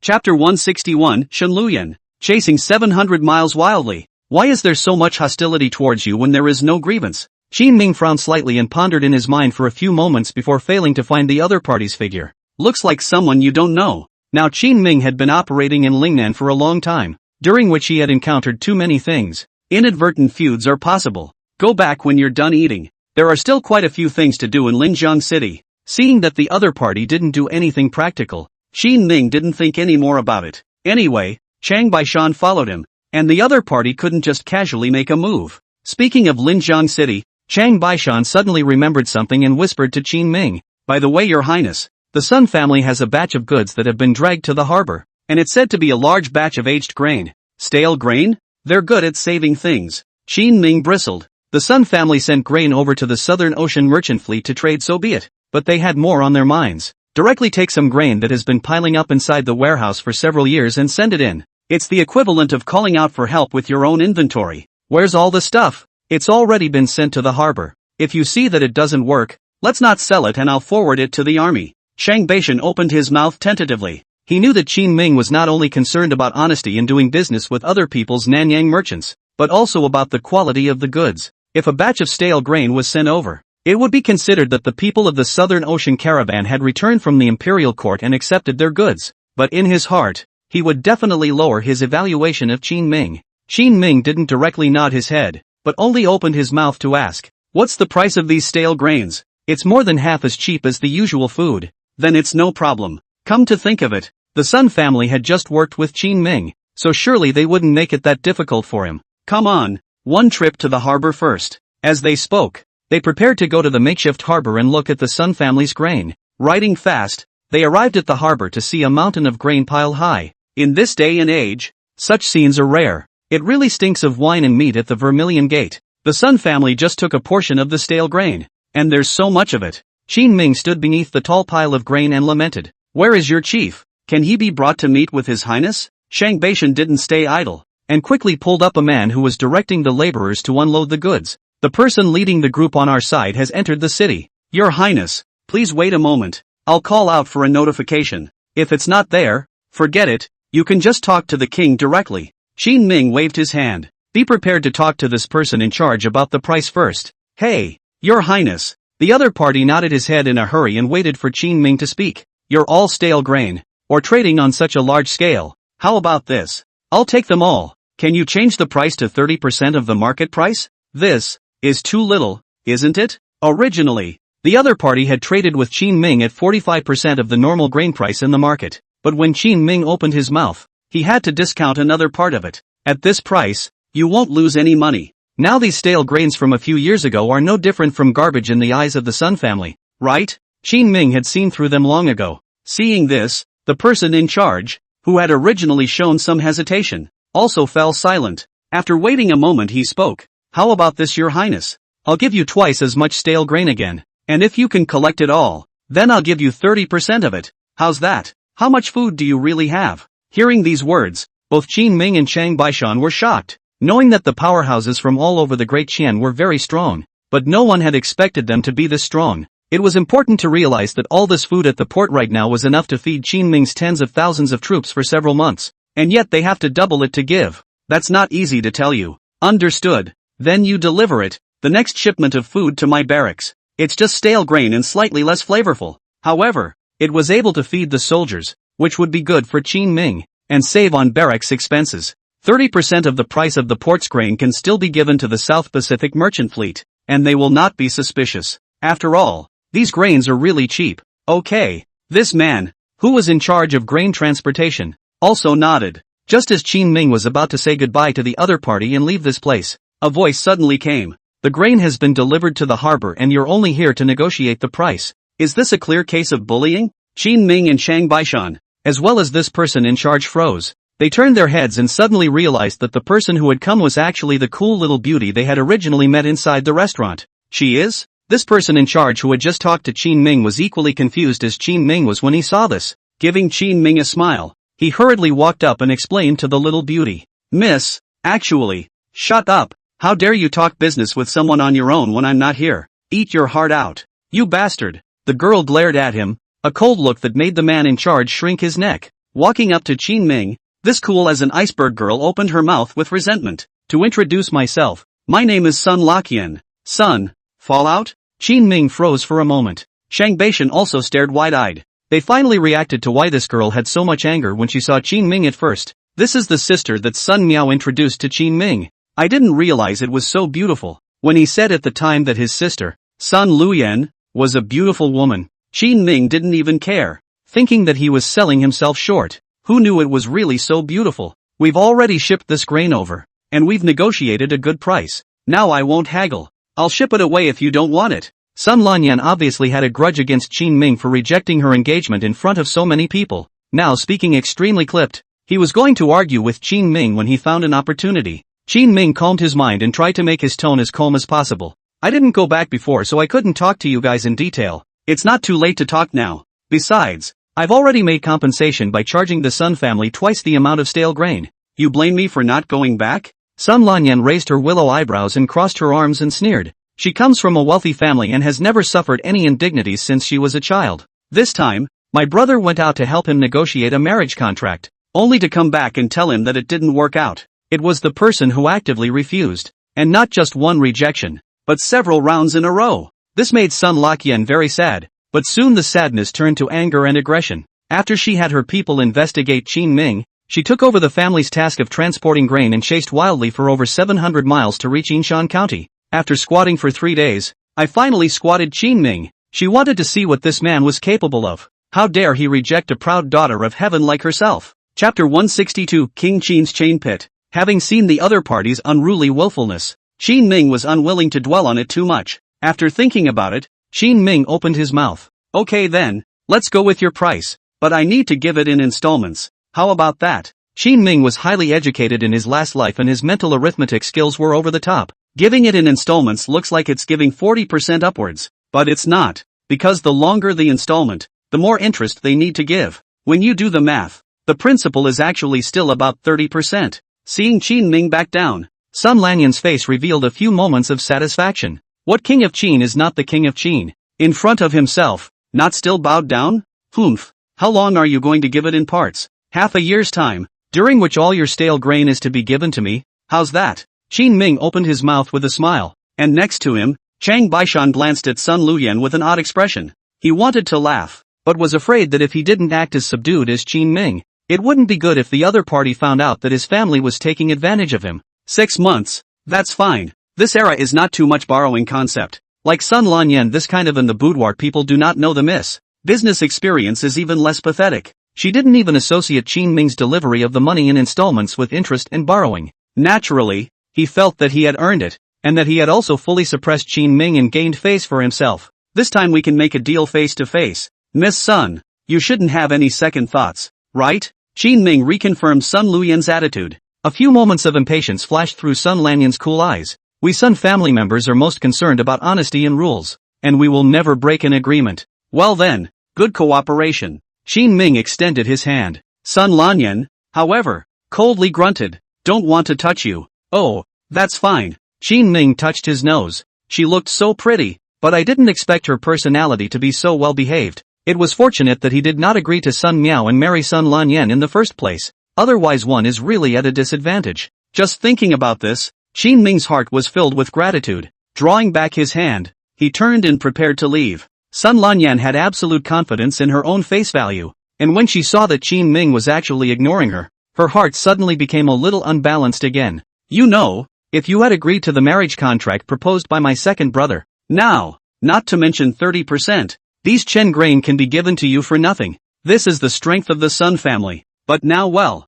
Chapter 161, Shenluyan. Chasing 700 miles wildly. Why is there so much hostility towards you when there is no grievance? Qin Ming frowned slightly and pondered in his mind for a few moments before failing to find the other party's figure. Looks like someone you don't know. Now Qin Ming had been operating in Lingnan for a long time, during which he had encountered too many things. Inadvertent feuds are possible. Go back when you're done eating. There are still quite a few things to do in Linjiang City. Seeing that the other party didn't do anything practical, Qin Ming didn't think any more about it. Anyway, Chang Baishan followed him, and the other party couldn't just casually make a move. Speaking of Linjiang City, Chang Baishan suddenly remembered something and whispered to Qin Ming. "By the way, Your Highness, the Sun family has a batch of goods that have been dragged to the harbor, and it's said to be a large batch of aged grain." "Stale grain? They're good at saving things." Qin Ming bristled. The Sun family sent grain over to the Southern Ocean merchant fleet to trade, so be it, but they had more on their minds. Directly take some grain that has been piling up inside the warehouse for several years and send it in. It's the equivalent of calling out for help with your own inventory. Where's all the stuff? It's already been sent to the harbor. If you see that it doesn't work, let's not sell it and I'll forward it to the army. Shang Baishan opened his mouth tentatively. He knew that Qin Ming was not only concerned about honesty in doing business with other people's Nanyang merchants, but also about the quality of the goods. If a batch of stale grain was sent over, it would be considered that the people of the Southern Ocean caravan had returned from the imperial court and accepted their goods. But in his heart, he would definitely lower his evaluation of Qin Ming. Qin Ming didn't directly nod his head, but only opened his mouth to ask, "What's the price of these stale grains?" "It's more than half as cheap as the usual food." "Then it's no problem. Come to think of it, the Sun family had just worked with Qin Ming, so surely they wouldn't make it that difficult for him. Come on, one trip to the harbor first." As they spoke, they prepared to go to the makeshift harbor and look at the Sun family's grain. Riding fast, they arrived at the harbor to see a mountain of grain piled high. In this day and age, such scenes are rare. It really stinks of wine and meat at the Vermilion Gate. The Sun family just took a portion of the stale grain. And there's so much of it. Qin Ming stood beneath the tall pile of grain and lamented. Where is your chief? Can he be brought to meet with his highness? Shang Beishan didn't stay idle, and quickly pulled up a man who was directing the laborers to unload the goods. The person leading the group on our side has entered the city. Your highness, please wait a moment. I'll call out for a notification. If it's not there, forget it, you can just talk to the king directly. Qin Ming waved his hand. Be prepared to talk to this person in charge about the price first. Hey, your highness. The other party nodded his head in a hurry and waited for Qin Ming to speak. You're all stale grain, or trading on such a large scale. How about this? I'll take them all. Can you change the price to 30% of the market price? This is too little, isn't it? Originally, the other party had traded with Qin Ming at 45% of the normal grain price in the market, but when Qin Ming opened his mouth, he had to discount another part of it. At this price, you won't lose any money. Now these stale grains from a few years ago are no different from garbage in the eyes of the Sun family, right? Qin Ming had seen through them long ago. Seeing this, the person in charge, who had originally shown some hesitation, also fell silent. After waiting a moment he spoke. How about this, your highness? I'll give you twice as much stale grain again, and if you can collect it all, then I'll give you 30% of it. How's that? How much food do you really have? Hearing these words, both Qin Ming and Shang Beishan were shocked, knowing that the powerhouses from all over the Great Qian were very strong, but no one had expected them to be this strong. It was important to realize that all this food at the port right now was enough to feed Qin Ming's tens of thousands of troops for several months, and yet they have to double it to give. That's not easy to tell you. Understood. Then you deliver it, the next shipment of food to my barracks. It's just stale grain and slightly less flavorful. However, it was able to feed the soldiers, which would be good for Qin Ming, and save on barracks expenses. 30% of the price of the port's grain can still be given to the South Pacific Merchant Fleet, and they will not be suspicious. After all, these grains are really cheap. Okay. This man, who was in charge of grain transportation, also nodded. Just as Qin Ming was about to say goodbye to the other party and leave this place, a voice suddenly came. The grain has been delivered to the harbor and you're only here to negotiate the price. Is this a clear case of bullying? Qin Ming and Shang Beishan, as well as this person in charge, froze. They turned their heads and suddenly realized that the person who had come was actually the cool little beauty they had originally met inside the restaurant. She is? This person in charge who had just talked to Qin Ming was equally confused as Qin Ming was when he saw this. Giving Qin Ming a smile, he hurriedly walked up and explained to the little beauty. Miss, actually, shut up. How dare you talk business with someone on your own when I'm not here? Eat your heart out. You bastard. The girl glared at him, a cold look that made the man in charge shrink his neck. Walking up to Qin Ming, this cool as an iceberg girl opened her mouth with resentment. To introduce myself, my name is Sun Laqian. Sun, Fallout? Qin Ming froze for a moment. Shang Beishan also stared wide-eyed. They finally reacted to why this girl had so much anger when she saw Qin Ming at first. This is the sister that Sun Miao introduced to Qin Ming. I didn't realize it was so beautiful. When he said at the time that his sister, Sun Luyan, was a beautiful woman, Qin Ming didn't even care, thinking that he was selling himself short. Who knew it was really so beautiful? We've already shipped this grain over, and we've negotiated a good price. Now I won't haggle. I'll ship it away if you don't want it. Sun Lanyan obviously had a grudge against Qin Ming for rejecting her engagement in front of so many people. Now speaking extremely clipped, he was going to argue with Qin Ming when he found an opportunity. Qin Ming calmed his mind and tried to make his tone as calm as possible. I didn't go back before so I couldn't talk to you guys in detail. It's not too late to talk now. Besides, I've already made compensation by charging the Sun family twice the amount of stale grain. You blame me for not going back? Sun Lanyan raised her willow eyebrows and crossed her arms and sneered. She comes from a wealthy family and has never suffered any indignities since she was a child. This time, my brother went out to help him negotiate a marriage contract, only to come back and tell him that it didn't work out. It was the person who actively refused, and not just one rejection, but several rounds in a row. This made Sun Laqian very sad, but soon the sadness turned to anger and aggression. After she had her people investigate Qin Ming, she took over the family's task of transporting grain and chased wildly for over 700 miles to reach Yinshan County. After squatting for 3 days, I finally squatted Qin Ming. She wanted to see what this man was capable of. How dare he reject a proud daughter of heaven like herself? Chapter 162, King Qin's Chain Pit. Having seen the other party's unruly willfulness, Qin Ming was unwilling to dwell on it too much. After thinking about it, Qin Ming opened his mouth. Okay then, let's go with your price, but I need to give it in installments. How about that? Qin Ming was highly educated in his last life and his mental arithmetic skills were over the top. Giving it in installments looks like it's giving 40% upwards, but it's not, because the longer the installment, the more interest they need to give. When you do the math, the principal is actually still about 30%. Seeing Qin Ming back down, Sun Lanyan's face revealed a few moments of satisfaction. What king of Qin is not the king of Qin? In front of himself, not still bowed down? Humph. How long are you going to give it in parts? Half a year's time, during which all your stale grain is to be given to me? How's that? Qin Ming opened his mouth with a smile, and next to him, Chang Baishan glanced at Sun Luyan with an odd expression. He wanted to laugh, but was afraid that if he didn't act as subdued as Qin Ming, it wouldn't be good if the other party found out that his family was taking advantage of him. 6 months. That's fine. This era is not too much borrowing concept. Like Sun Lanyan, this kind of in the boudoir people do not know the miss. Business experience is even less pathetic. She didn't even associate Qin Ming's delivery of the money in installments with interest and borrowing. Naturally, he felt that he had earned it, and that he had also fully suppressed Qin Ming and gained face for himself. This time we can make a deal face to face. Miss Sun, you shouldn't have any second thoughts, right? Qin Ming reconfirmed Sun Luyan's attitude. A few moments of impatience flashed through Sun Lanyan's cool eyes. We Sun family members are most concerned about honesty and rules, and we will never break an agreement. Well then, good cooperation. Qin Ming extended his hand. Sun Lanyan, however, coldly grunted, don't want to touch you. Oh, that's fine. Qin Ming touched his nose. She looked so pretty, but I didn't expect her personality to be so well behaved. It was fortunate that he did not agree to Sun Miao and marry Sun Lanyan in the first place, otherwise one is really at a disadvantage. Just thinking about this, Qin Ming's heart was filled with gratitude. Drawing back his hand, he turned and prepared to leave. Sun Lanyan had absolute confidence in her own face value, and when she saw that Qin Ming was actually ignoring her, her heart suddenly became a little unbalanced again. You know, if you had agreed to the marriage contract proposed by my second brother, now, not to mention 30%, these Chen grain can be given to you for nothing. This is the strength of the Sun family. But now well,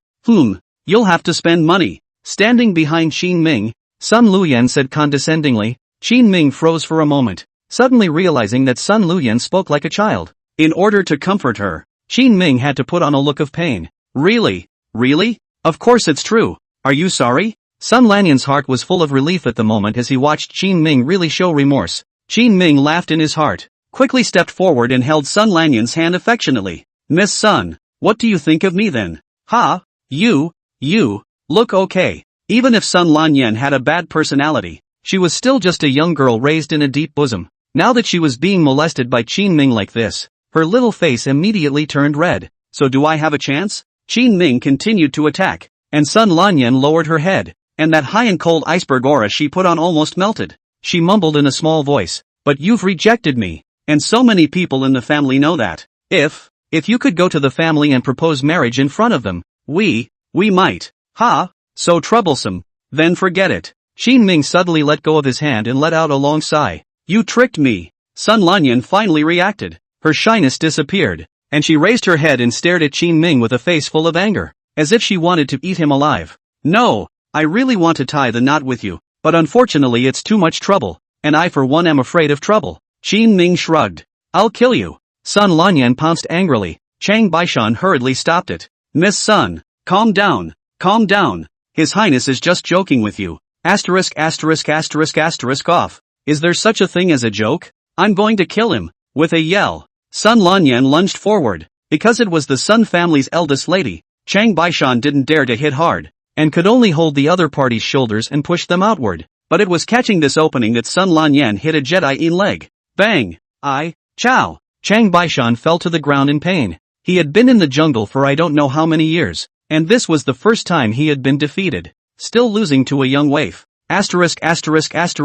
you'll have to spend money. Standing behind Qin Ming, Sun Luyan said condescendingly. Qin Ming froze for a moment, suddenly realizing that Sun Luyan spoke like a child. In order to comfort her, Qin Ming had to put on a look of pain. Really? Really? Of course it's true. Are you sorry? Sun Lanyan's heart was full of relief at the moment as he watched Qin Ming really show remorse. Qin Ming laughed in his heart, quickly stepped forward and held Sun Lanyan's hand affectionately. Miss Sun, what do you think of me then? Ha? You look okay. Even if Sun Lanyan had a bad personality, she was still just a young girl raised in a deep bosom. Now that she was being molested by Qin Ming like this, her little face immediately turned red. So do I have a chance? Qin Ming continued to attack, and Sun Lanyan lowered her head, and that high and cold iceberg aura she put on almost melted. She mumbled in a small voice, but you've rejected me, and so many people in the family know that. If you could go to the family and propose marriage in front of them, we might. Ha? So troublesome. Then forget it. Qin Ming suddenly let go of his hand and let out a long sigh. You tricked me. Sun Lanyan finally reacted. Her shyness disappeared, and she raised her head and stared at Qin Ming with a face full of anger, as if she wanted to eat him alive. No, I really want to tie the knot with you, but unfortunately it's too much trouble, and I for one am afraid of trouble. Qin Ming shrugged. I'll kill you. Sun Lanyan pounced angrily. Chang Baishan hurriedly stopped it. Miss Sun, calm down. Calm down. His Highness is just joking with you. Off. Is there such a thing as a joke? I'm going to kill him. With a yell, Sun Lanyan lunged forward. Because it was the Sun family's eldest lady, Chang Baishan didn't dare to hit hard, and could only hold the other party's shoulders and push them outward. But it was catching this opening that Sun Lanyan hit a Jedi-in leg. Bang! Chow! Chang Baishan fell to the ground in pain. He had been in the jungle for I don't know how many years, and this was the first time he had been defeated. Still losing to a young waif. Qin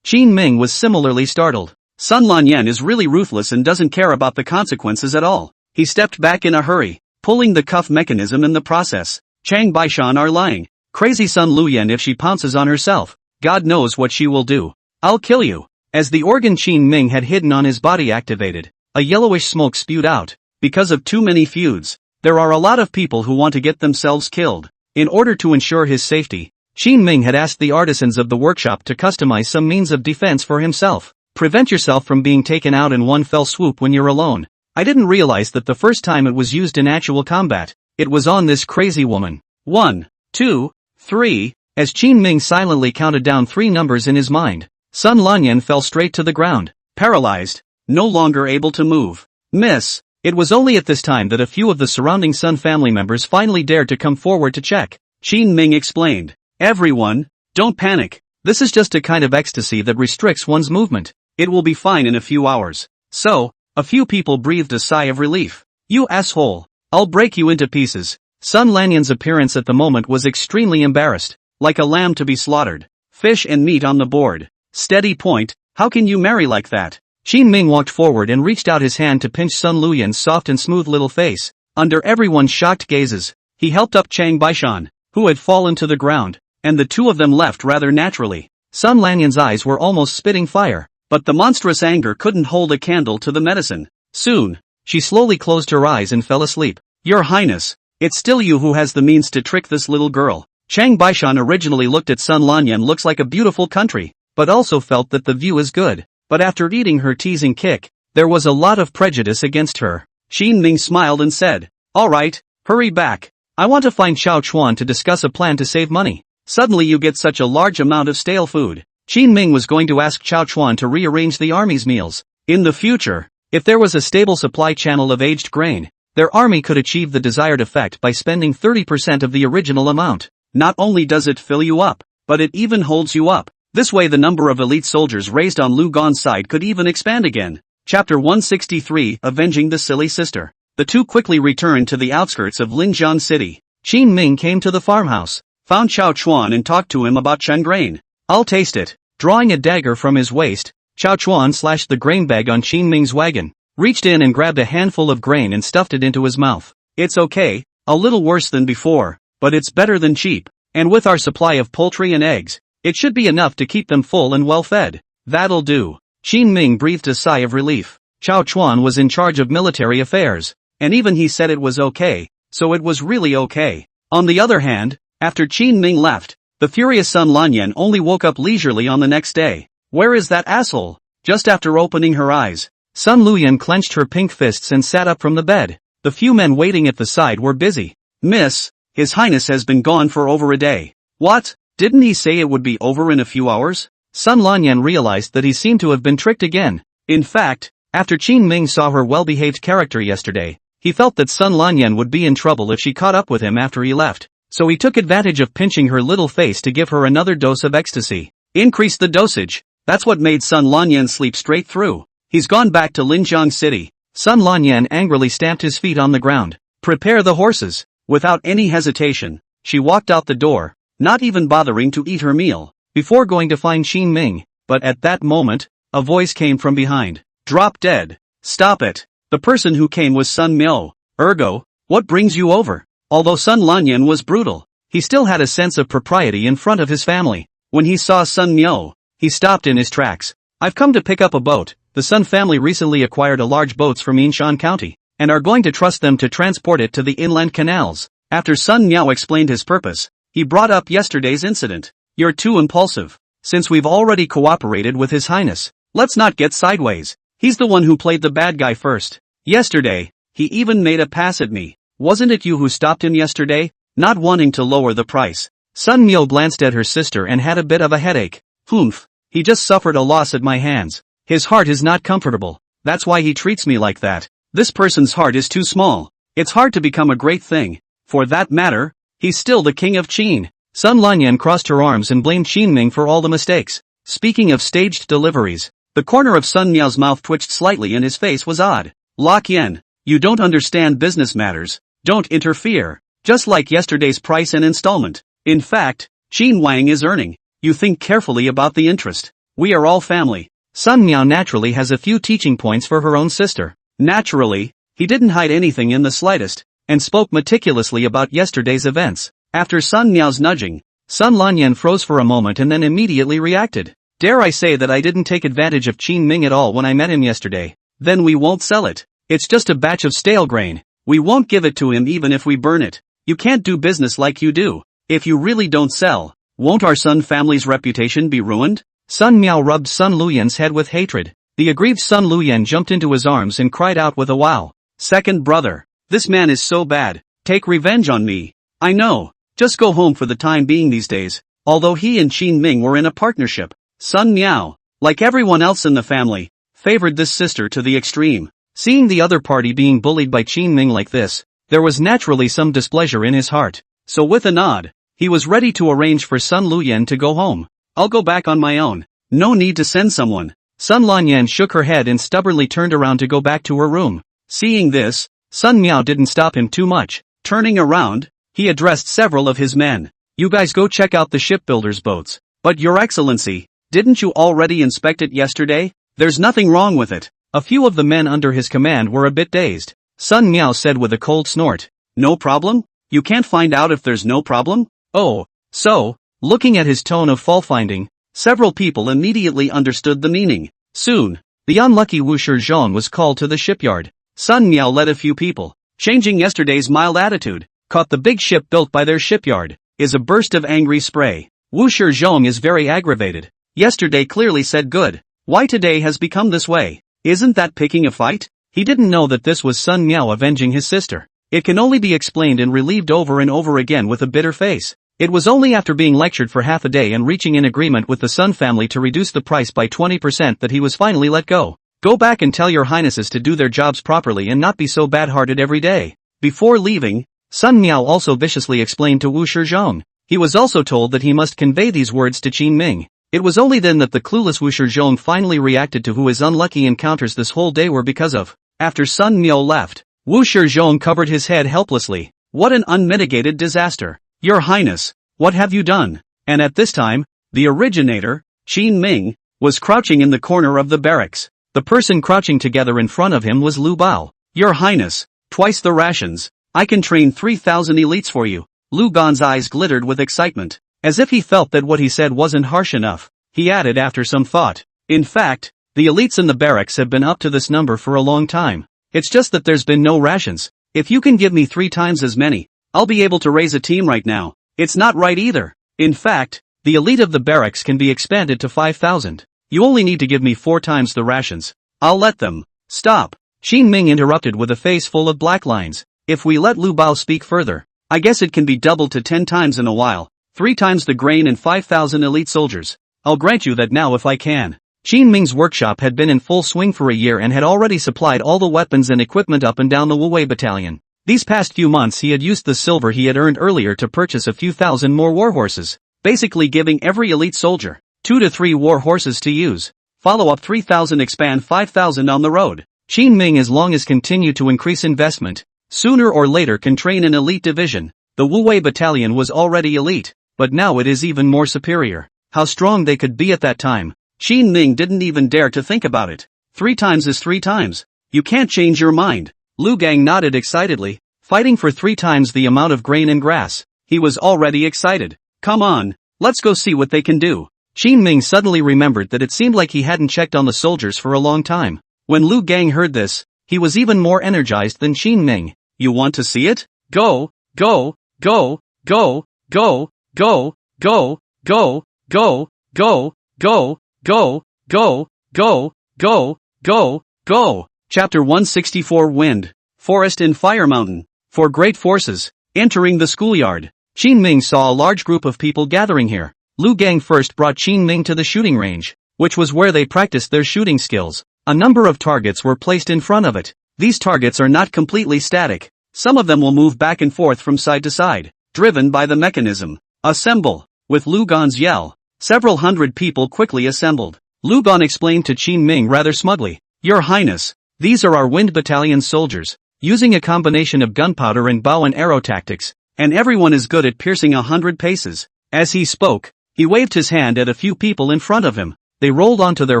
Ming was similarly startled. Sun Lanyan is really ruthless and doesn't care about the consequences at all. He stepped back in a hurry, pulling the cuff mechanism in the process. Chang Baishan are lying. Crazy Sun Luyan, if she pounces on herself, God knows what she will do. I'll kill you. As the organ Qin Ming had hidden on his body activated, a yellowish smoke spewed out. Because of too many feuds, there are a lot of people who want to get themselves killed. In order to ensure his safety, Qin Ming had asked the artisans of the workshop to customize some means of defense for himself. Prevent yourself from being taken out in one fell swoop when you're alone. I didn't realize that the first time it was used in actual combat, it was on this crazy woman. 1, 2, 3, as Qin Ming silently counted down 3 numbers in his mind, Sun Lanyan fell straight to the ground, paralyzed, no longer able to move. Miss. It was only at this time that a few of the surrounding Sun family members finally dared to come forward to check. Qin Ming explained. Everyone, don't panic. This is just a kind of ecstasy that restricts one's movement. It will be fine in a few hours. So, a few people breathed a sigh of relief. You asshole. I'll break you into pieces. Sun Lanyan's appearance at the moment was extremely embarrassed, like a lamb to be slaughtered. Fish and meat on the board. Steady point, how can you marry like that? Qin Ming walked forward and reached out his hand to pinch Sun Luyan's soft and smooth little face. Under everyone's shocked gazes, he helped up Chang Baishan, who had fallen to the ground, and the two of them left rather naturally. Sun Lanyan's eyes were almost spitting fire, but the monstrous anger couldn't hold a candle to the medicine. Soon, she slowly closed her eyes and fell asleep. Your Highness, it's still you who has the means to trick this little girl. Chang Baishan originally looked at Sun Lanyan looks like a beautiful country, but also felt that the view is good. But after eating her teasing kick, there was a lot of prejudice against her. Qin Ming smiled and said, alright, hurry back. I want to find Xiao Chuan to discuss a plan to save money. Suddenly you get such a large amount of stale food. Qin Ming was going to ask Xiao Chuan to rearrange the army's meals. In the future, if there was a stable supply channel of aged grain, their army could achieve the desired effect by spending 30% of the original amount. Not only does it fill you up, but it even holds you up. This way the number of elite soldiers raised on Lu Gon's side could even expand again. Chapter 163, Avenging the Silly Sister. The two quickly returned to the outskirts of Linjiang City. Qin Ming came to the farmhouse, found Xiao Chuan and talked to him about Chen grain. I'll taste it. Drawing a dagger from his waist, Xiao Chuan slashed the grain bag on Qin Ming's wagon, reached in and grabbed a handful of grain and stuffed it into his mouth. It's okay, a little worse than before, but it's better than cheap, and with our supply of poultry and eggs, it should be enough to keep them full and well fed. That'll do. Qin Ming breathed a sigh of relief. Xiao Chuan was in charge of military affairs, and even he said it was okay, so it was really okay. On the other hand, after Qin Ming left, the furious Sun Lanyan only woke up leisurely on the next day. Where is that asshole? Just after opening her eyes, Sun Luyan clenched her pink fists and sat up from the bed. The few men waiting at the side were busy. Miss, His Highness has been gone for over a day. What? Didn't he say it would be over in a few hours? Sun Lanyan realized that he seemed to have been tricked again. In fact, after Qin Ming saw her well-behaved character yesterday, he felt that Sun Lanyan would be in trouble if she caught up with him after he left. So he took advantage of pinching her little face to give her another dose of ecstasy. Increase the dosage. That's what made Sun Lanyan sleep straight through. He's gone back to Linjiang City. Sun Lanyan angrily stamped his feet on the ground. Prepare the horses. Without any hesitation, she walked out the door, not even bothering to eat her meal, before going to find Qin Ming. But at that moment, a voice came from behind. Drop dead. Stop it. The person who came was Sun Miao. Ergo, what brings you over? Although Sun Lanyan was brutal, he still had a sense of propriety in front of his family. When he saw Sun Miao, he stopped in his tracks. I've come to pick up a boat. The Sun family recently acquired a large boats from Yinshan County, and are going to trust them to transport it to the inland canals. After Sun Miao explained his purpose, he brought up yesterday's incident. You're too impulsive. Since we've already cooperated with His Highness, let's not get sideways. He's the one who played the bad guy first. Yesterday, he even made a pass at me. Wasn't it you who stopped him yesterday? Not wanting to lower the price. Sun Miao glanced at her sister and had a bit of a headache. Humph. He just suffered a loss at my hands. His heart is not comfortable. That's why he treats me like that. This person's heart is too small. It's hard to become a great thing. For that matter, he's still the king of Qin. Sun Lanyan crossed her arms and blamed Qin Ming for all the mistakes. Speaking of staged deliveries, the corner of Sun Miao's mouth twitched slightly and his face was odd. Lok Yen, you don't understand business matters. Don't interfere. Just like yesterday's price and installment. In fact, Qin Wang is earning. You think carefully about the interest. We are all family. Sun Miao naturally has a few teaching points for her own sister. Naturally, he didn't hide anything in the slightest, and spoke meticulously about yesterday's events. After Sun Miao's nudging, Sun Lanyan froze for a moment and then immediately reacted. Dare I say that I didn't take advantage of Qin Ming at all when I met him yesterday? Then we won't sell it. It's just a batch of stale grain. We won't give it to him even if we burn it. You can't do business like you do. If you really don't sell, Won't our Sun family's reputation be ruined? Sun Miao rubbed Sun Luyan's head with hatred. The aggrieved Sun Luyan jumped into his arms and cried out with a wow. Second brother. This man is so bad. Take revenge on me. I know. Just go home for the time being these days. Although he and Qin Ming were in a partnership, Sun Miao, like everyone else in the family, favored this sister to the extreme. Seeing the other party being bullied by Qin Ming like this, there was naturally some displeasure in his heart. So with a nod, he was ready to arrange for Sun Luyan to go home. I'll go back on my own. No need to send someone. Sun Lanyan shook her head and stubbornly turned around to go back to her room. Seeing this, Sun Miao didn't stop him too much. Turning around, he addressed several of his men. You guys go check out the shipbuilders' boats. But Your Excellency, didn't you already inspect it yesterday? There's nothing wrong with it. A few of the men under his command were a bit dazed. Sun Miao said with a cold snort. No problem? You can't find out if there's no problem? Oh, so, looking at his tone of fault-finding, several people immediately understood the meaning. Soon, the unlucky Wu Shizhong was called to the shipyard. Sun Miao led a few people, changing yesterday's mild attitude, caught the big ship built by their shipyard, is a burst of angry spray. Wu Shizhong is very aggravated. Yesterday clearly said good. Why today has become this way? Isn't that picking a fight? He didn't know that this was Sun Miao avenging his sister. It can only be explained and relieved over and over again with a bitter face. It was only after being lectured for half a day and reaching an agreement with the Sun family to reduce the price by 20% that he was finally let go. Go back and tell your highnesses to do their jobs properly and not be so bad-hearted every day. Before leaving, Sun Miao also viciously explained to Wu Shizhong. He was also told that he must convey these words to Qin Ming. It was only then that the clueless Wu Shizhong finally reacted to who his unlucky encounters this whole day were because of. After Sun Miao left, Wu Shizhong covered his head helplessly. What an unmitigated disaster. Your Highness, what have you done? And at this time, the originator, Qin Ming, was crouching in the corner of the barracks. The person crouching together in front of him was Lu Bao. Your Highness, twice the rations. I can train 3,000 elites for you. Lu Gan's eyes glittered with excitement. As if he felt that what he said wasn't harsh enough, he added after some thought. In fact, the elites in the barracks have been up to this number for a long time. It's just that there's been no rations. If you can give me 3 times as many, I'll be able to raise a team right now. It's not right either. In fact, the elite of the barracks can be expanded to 5,000. You only need to give me 4 times the rations. I'll let them. Stop. Qin Ming interrupted with a face full of black lines. If we let Lu Bao speak further, I guess it can be doubled to 10 times in a while. 3 times the grain and 5,000 elite soldiers. I'll grant you that now if I can. Qin Ming's workshop had been in full swing for a year and had already supplied all the weapons and equipment up and down the Wu battalion. These past few months he had used the silver he had earned earlier to purchase a few thousand more warhorses, basically giving every elite soldier 2 to 3 warhorses to use. Follow up 3,000, expand 5,000 on the road. Qin Ming as long as continue to increase investment, sooner or later can train an elite division. The Wu battalion was already elite, but now it is even more superior. How strong they could be at that time, Qin Ming didn't even dare to think about it. 3 times is 3 times. You can't change your mind. Lu Gang nodded excitedly, fighting for 3 times the amount of grain and grass. He was already excited. Come on, let's go see what they can do. Qin Ming suddenly remembered that it seemed like he hadn't checked on the soldiers for a long time. When Lu Gang heard this, he was even more energized than Qin Ming. You want to see it? Go, go, go, go, go, go, go, go, go, go, go, go, go, go, go, go, go. Chapter 164 Wind, Forest and Fire Mountain. For great forces, entering the schoolyard. Qin Ming saw a large group of people gathering here. Lu Gang first brought Qin Ming to the shooting range, which was where they practiced their shooting skills. A number of targets were placed in front of it. These targets are not completely static. Some of them will move back and forth from side to side, driven by the mechanism. Assemble. With Lu Gan's yell, several hundred people quickly assembled. Lu Gan explained to Qin Ming rather smugly. Your Highness, these are our Wind Battalion soldiers, using a combination of gunpowder and bow and arrow tactics, and everyone is good at piercing 100 paces. As he spoke, he waved his hand at a few people in front of him. They rolled onto their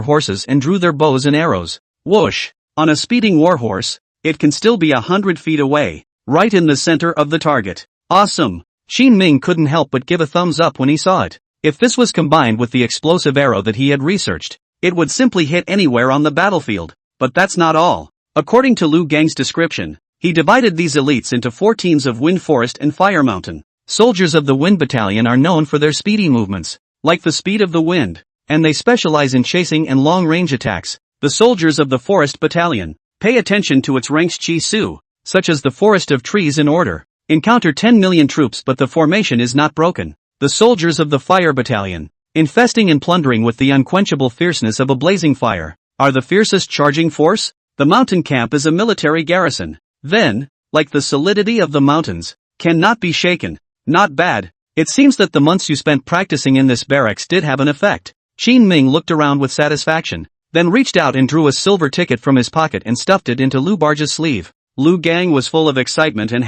horses and drew their bows and arrows. Whoosh! On a speeding warhorse, it can still be 100 feet away, right in the center of the target. Awesome! Qin Ming couldn't help but give a thumbs up when he saw it. If this was combined with the explosive arrow that he had researched, it would simply hit anywhere on the battlefield. But that's not all. According to Lu Gang's description, he divided these elites into 4 teams of Wind, Forest and Fire Mountain. Soldiers of the Wind Battalion are known for their speedy movements, like the speed of the wind, and they specialize in chasing and long-range attacks. The soldiers of the Forest Battalion pay attention to its ranks chi su, such as the forest of trees in order. Encounter 10 million troops but the formation is not broken. The soldiers of the Fire Battalion, infesting and plundering with the unquenchable fierceness of a blazing fire, are the fiercest charging force. The mountain camp is a military garrison. Then, like the solidity of the mountains, cannot be shaken. Not bad. It seems that the months you spent practicing in this barracks did have an effect. Qin Ming looked around with satisfaction, then reached out and drew a silver ticket from his pocket and stuffed it into Lu Barge's sleeve. Lu Gang was full of excitement and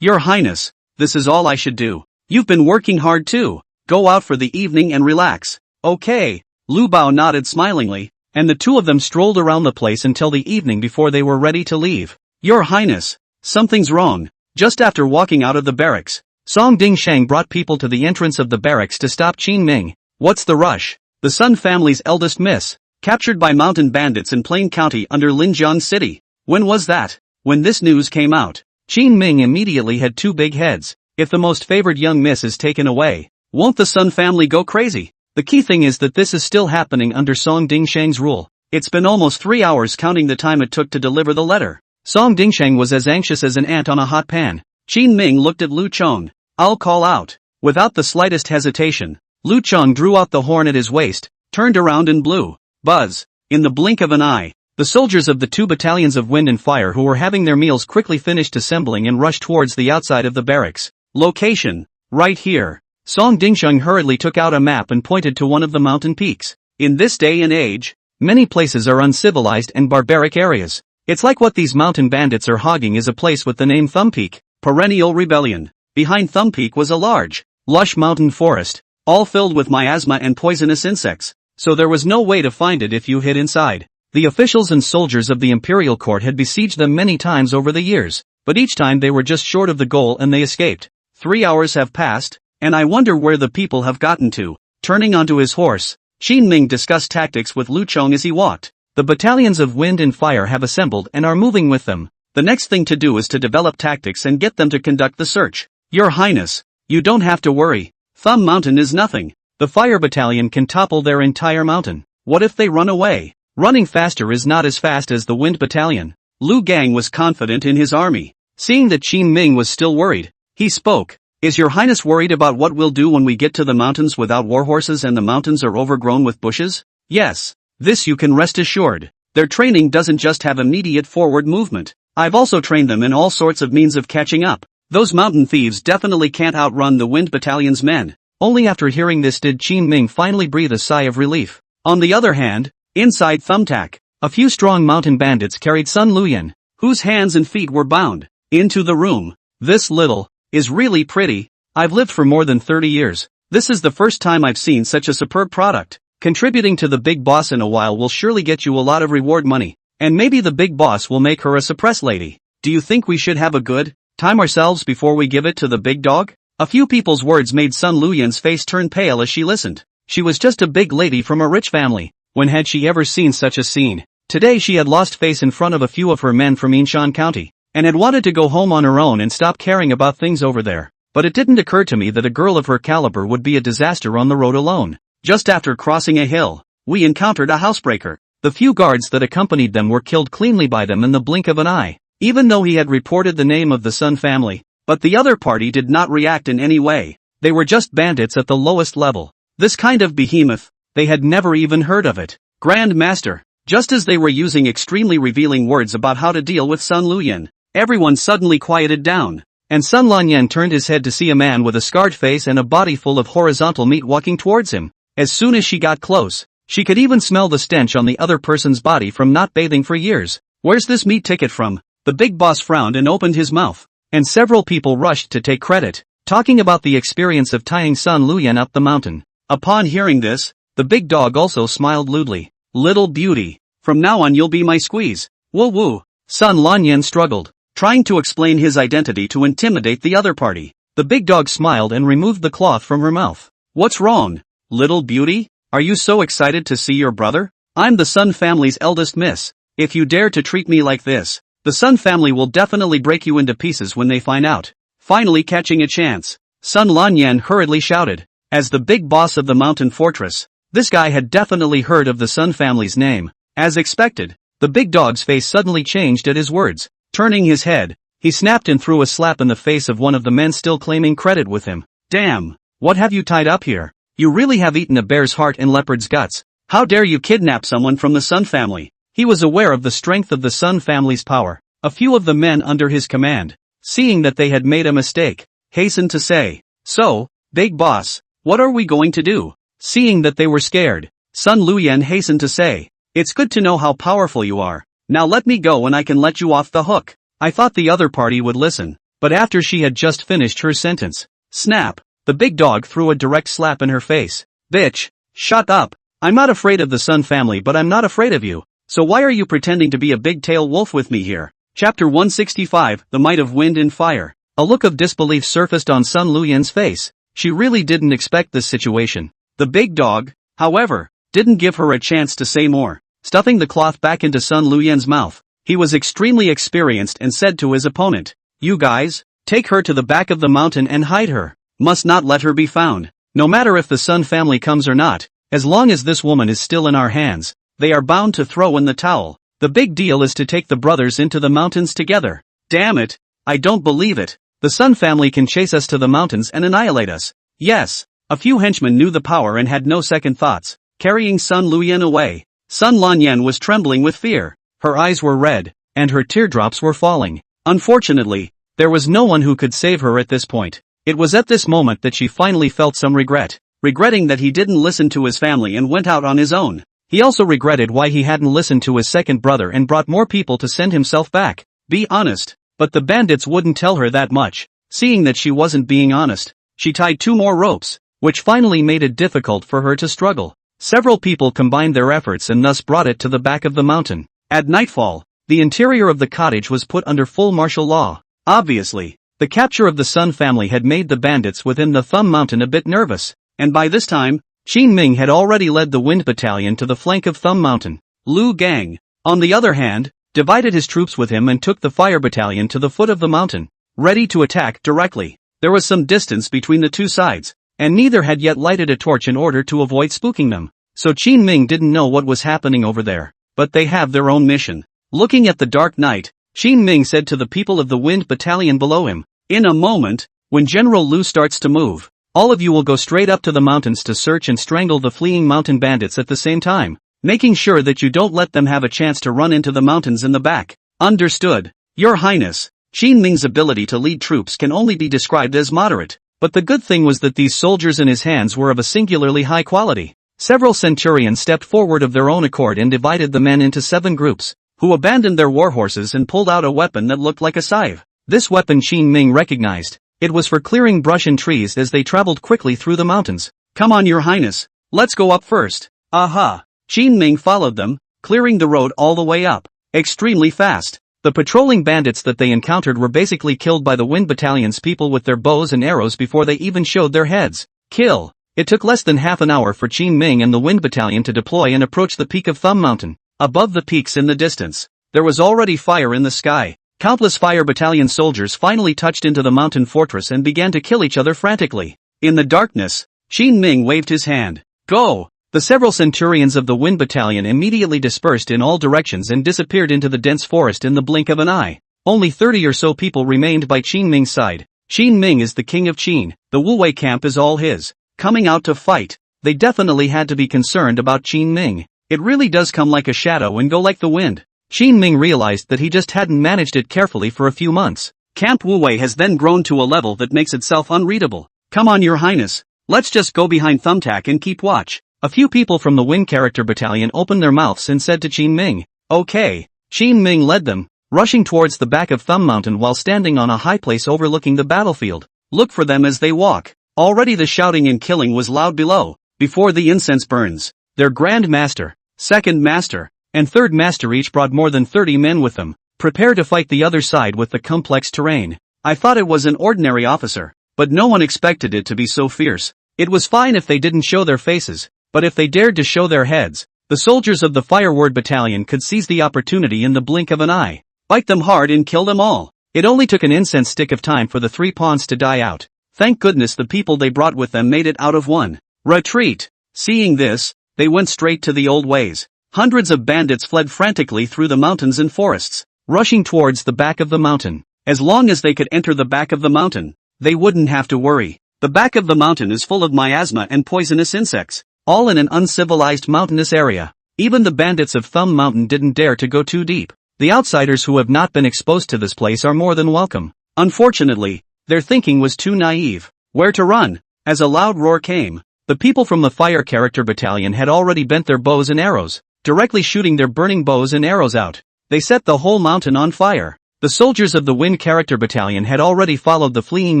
Your Highness, this is all I should do. You've been working hard too. Go out for the evening and relax. Okay. Lu Bao nodded smilingly, and the two of them strolled around the place until the evening before they were ready to leave. Your Highness, something's wrong. Just after walking out of the barracks, Song Dingsheng brought people to the entrance of the barracks to stop Qin Ming. What's the rush? The Sun family's eldest miss, captured by mountain bandits in Plain County under Linjiang City. When was that? When this news came out, Qin Ming immediately had two big heads. If the most favored young miss is taken away, won't the Sun family go crazy? The key thing is that this is still happening under Song Dingsheng's rule. It's been almost 3 hours counting the time it took to deliver the letter. Song Dingsheng was as anxious as an ant on a hot pan. Qin Ming looked at Lu Chong. I'll call out. Without the slightest hesitation, Lu Chong drew out the horn at his waist, turned around and blew. Buzz. In the blink of an eye, the soldiers of the two battalions of Wind and Fire who were having their meals quickly finished assembling and rushed towards the outside of the barracks. Location. Right here. Song Dingsheng hurriedly took out a map and pointed to one of the mountain peaks. In this day and age, many places are uncivilized and barbaric areas. It's like what these mountain bandits are hogging is a place with the name Thumb Peak. Perennial rebellion. Behind Thumb Peak was a large, lush mountain forest, all filled with miasma and poisonous insects, so there was no way to find it if you hid inside. The officials and soldiers of the imperial court had besieged them many times over the years, but each time they were just short of the goal and they escaped. 3 hours have passed, and I wonder where the people have gotten to. Turning onto his horse, Qin Ming discussed tactics with Lu Chong as he walked. The battalions of Wind and Fire have assembled and are moving with them. The next thing to do is to develop tactics and get them to conduct the search. Your Highness, you don't have to worry. Thumb Mountain is nothing. The Fire Battalion can topple their entire mountain. What if they run away? Running faster is not as fast as the Wind Battalion. Lu Gang was confident in his army. Seeing that Qin Ming was still worried, he spoke. Is your Highness worried about what we'll do when we get to the mountains without warhorses and the mountains are overgrown with bushes? Yes. This you can rest assured. Their training doesn't just have immediate forward movement. I've also trained them in all sorts of means of catching up. Those mountain thieves definitely can't outrun the Wind Battalion's men. Only after hearing this did Qin Ming finally breathe a sigh of relief. On the other hand, inside Thumbtack, a few strong mountain bandits carried Sun Luyan, whose hands and feet were bound, into the room. This little is really pretty. I've lived for more than 30 years. This is the first time I've seen such a superb product. Contributing to the big boss in a while will surely get you a lot of reward money, and maybe the big boss will make her a suppress lady. Do you think we should have a good time ourselves before we give it to the big dog? A few people's words made Sun Luyan's face turn pale as she listened. She was just a big lady from a rich family. When had she ever seen such a scene? Today she had lost face in front of a few of her men from Yinshan County, and had wanted to go home on her own and stop caring about things over there. But it didn't occur to me that a girl of her caliber would be a disaster on the road alone. Just after crossing a hill, we encountered a housebreaker. The few guards that accompanied them were killed cleanly by them in the blink of an eye, even though he had reported the name of the Sun family. But the other party did not react in any way. They were just bandits at the lowest level. This kind of behemoth, they had never even heard of it. Grand Master, just as they were using extremely revealing words about how to deal with Sun Luyan, everyone suddenly quieted down, and Sun Lanyan turned his head to see a man with a scarred face and a body full of horizontal meat walking towards him. As soon as she got close, she could even smell the stench on the other person's body from not bathing for years. Where's this meat ticket from? The big boss frowned and opened his mouth, and several people rushed to take credit, talking about the experience of tying Sun Luyan up the mountain. Upon hearing this, the big dog also smiled lewdly. Little beauty, from now on you'll be my squeeze. Woo woo. Sun Lanyan struggled, trying to explain his identity to intimidate the other party. The big dog smiled and removed the cloth from her mouth. What's wrong? Little beauty? Are you so excited to see your brother? I'm the Sun family's eldest miss. If you dare to treat me like this, the Sun family will definitely break you into pieces when they find out. finally catching a chance. Sun Lanyan hurriedly shouted. As the big boss of the mountain fortress, this guy had definitely heard of the Sun family's name. As expected, the big dog's face suddenly changed at his words. Turning his head, he snapped and threw a slap in the face of one of the men still claiming credit with him. Damn, what have you tied up here? You really have eaten a bear's heart and leopard's guts. How dare you kidnap someone from the Sun family? He was aware of the strength of the Sun family's power. A few of the men under his command, seeing that they had made a mistake, hastened to say, "So, big boss, what are we going to do?" Seeing that they were scared, Sun Luyan hastened to say, "It's good to know how powerful you are. Now let me go and I can let you off the hook." I thought the other party would listen, but after she had just finished her sentence, snap, the big dog threw a direct slap in her face. "Bitch, shut up. I'm not afraid of the Sun family, but I'm not afraid of you. So why are you pretending to be a big-tail wolf with me here?" Chapter 165, The Might of Wind and Fire. A look of disbelief surfaced on Sun Luyan's face. She really didn't expect this situation. The big dog, however, didn't give her a chance to say more. Stuffing the cloth back into Sun Luyan's mouth, he was extremely experienced and said to his opponent, "You guys, take her to the back of the mountain and hide her. Must not let her be found. No matter if the Sun family comes or not, as long as this woman is still in our hands, they are bound to throw in the towel. The big deal is to take the brothers into the mountains together." Damn it, I don't believe it. The Sun family can chase us to the mountains and annihilate us. Yes. A few henchmen knew the power and had no second thoughts, carrying Sun Luyan away. Sun Lanyan was trembling with fear. Her eyes were red, and her teardrops were falling. Unfortunately, there was no one who could save her at this point. It was at this moment that she finally felt some regret. Regretting that he didn't listen to his family and went out on his own. He also regretted why he hadn't listened to his second brother and brought more people to send himself back. Be honest. But the bandits wouldn't tell her that much. Seeing that she wasn't being honest, she tied 2 more ropes, which finally made it difficult for her to struggle. Several people combined their efforts and thus brought it to the back of the mountain. At nightfall, the interior of the cottage was put under full martial law. Obviously, the capture of the Sun family had made the bandits within the Thumb Mountain a bit nervous, and by this time, Qin Ming had already led the Wind Battalion to the flank of Thumb Mountain. Lu Gang, on the other hand, divided his troops with him and took the Fire Battalion to the foot of the mountain, ready to attack directly. There was some distance between the two sides, and neither had yet lighted a torch in order to avoid spooking them. So Qin Ming didn't know what was happening over there, but they have their own mission. Looking at the dark night, Qin Ming said to the people of the Wind Battalion below him, "In a moment, when General Lu starts to move, all of you will go straight up to the mountains to search and strangle the fleeing mountain bandits at the same time, making sure that you don't let them have a chance to run into the mountains in the back." Understood, Your Highness. Qin Ming's ability to lead troops can only be described as moderate, but the good thing was that these soldiers in his hands were of a singularly high quality. Several centurions stepped forward of their own accord and divided the men into 7 groups, who abandoned their warhorses and pulled out a weapon that looked like a scythe. This weapon Qin Ming recognized. It was for clearing brush and trees as they traveled quickly through the mountains. "Come on, Your Highness. Let's go up first." Aha! Qin Ming followed them, clearing the road all the way up, extremely fast. The patrolling bandits that they encountered were basically killed by the Wind Battalion's people with their bows and arrows before they even showed their heads. Kill! It took less than half an hour for Qin Ming and the Wind Battalion to deploy and approach the peak of Thumb Mountain. Above the peaks in the distance, there was already fire in the sky. Countless Fire Battalion soldiers finally touched into the mountain fortress and began to kill each other frantically. In the darkness, Qin Ming waved his hand. "Go!" The several centurions of the Wind Battalion immediately dispersed in all directions and disappeared into the dense forest in the blink of an eye. Only 30 or so people remained by Qin Ming's side. Qin Ming is the king of Qin. The Wuwei camp is all his. Coming out to fight, they definitely had to be concerned about Qin Ming. It really does come like a shadow and go like the wind. Qin Ming realized that he just hadn't managed it carefully for a few months. Camp Wuwei has then grown to a level that makes itself unreadable. "Come on, Your Highness. Let's just go behind Thumbtack and keep watch." A few people from the Wind Character Battalion opened their mouths and said to Qin Ming, "Okay." Qin Ming led them, rushing towards the back of Thumb Mountain while standing on a high place overlooking the battlefield. Look for them as they walk. Already the shouting and killing was loud below. Before the incense burns, their Grand Master, Second Master, and Third Master each brought more than 30 men with them. Prepare to fight the other side with the complex terrain. I thought it was an ordinary officer, but no one expected it to be so fierce. It was fine if they didn't show their faces, but if they dared to show their heads, the soldiers of the Fireward Battalion could seize the opportunity in the blink of an eye, bite them hard and kill them all. It only took an incense stick of time for the 3 pawns to die out. Thank goodness the people they brought with them made it out of one. Retreat. Seeing this, they went straight to the old ways. Hundreds of bandits fled frantically through the mountains and forests, rushing towards the back of the mountain. As long as they could enter the back of the mountain, they wouldn't have to worry. The back of the mountain is full of miasma and poisonous insects, all in an uncivilized mountainous area. Even the bandits of Thumb Mountain didn't dare to go too deep. The outsiders who have not been exposed to this place are more than welcome. Unfortunately, their thinking was too naive. Where to run? As a loud roar came, the people from the fire character battalion had already bent their bows and arrows, directly shooting their burning bows and arrows out. They set the whole mountain on fire. The soldiers of the wind character battalion had already followed the fleeing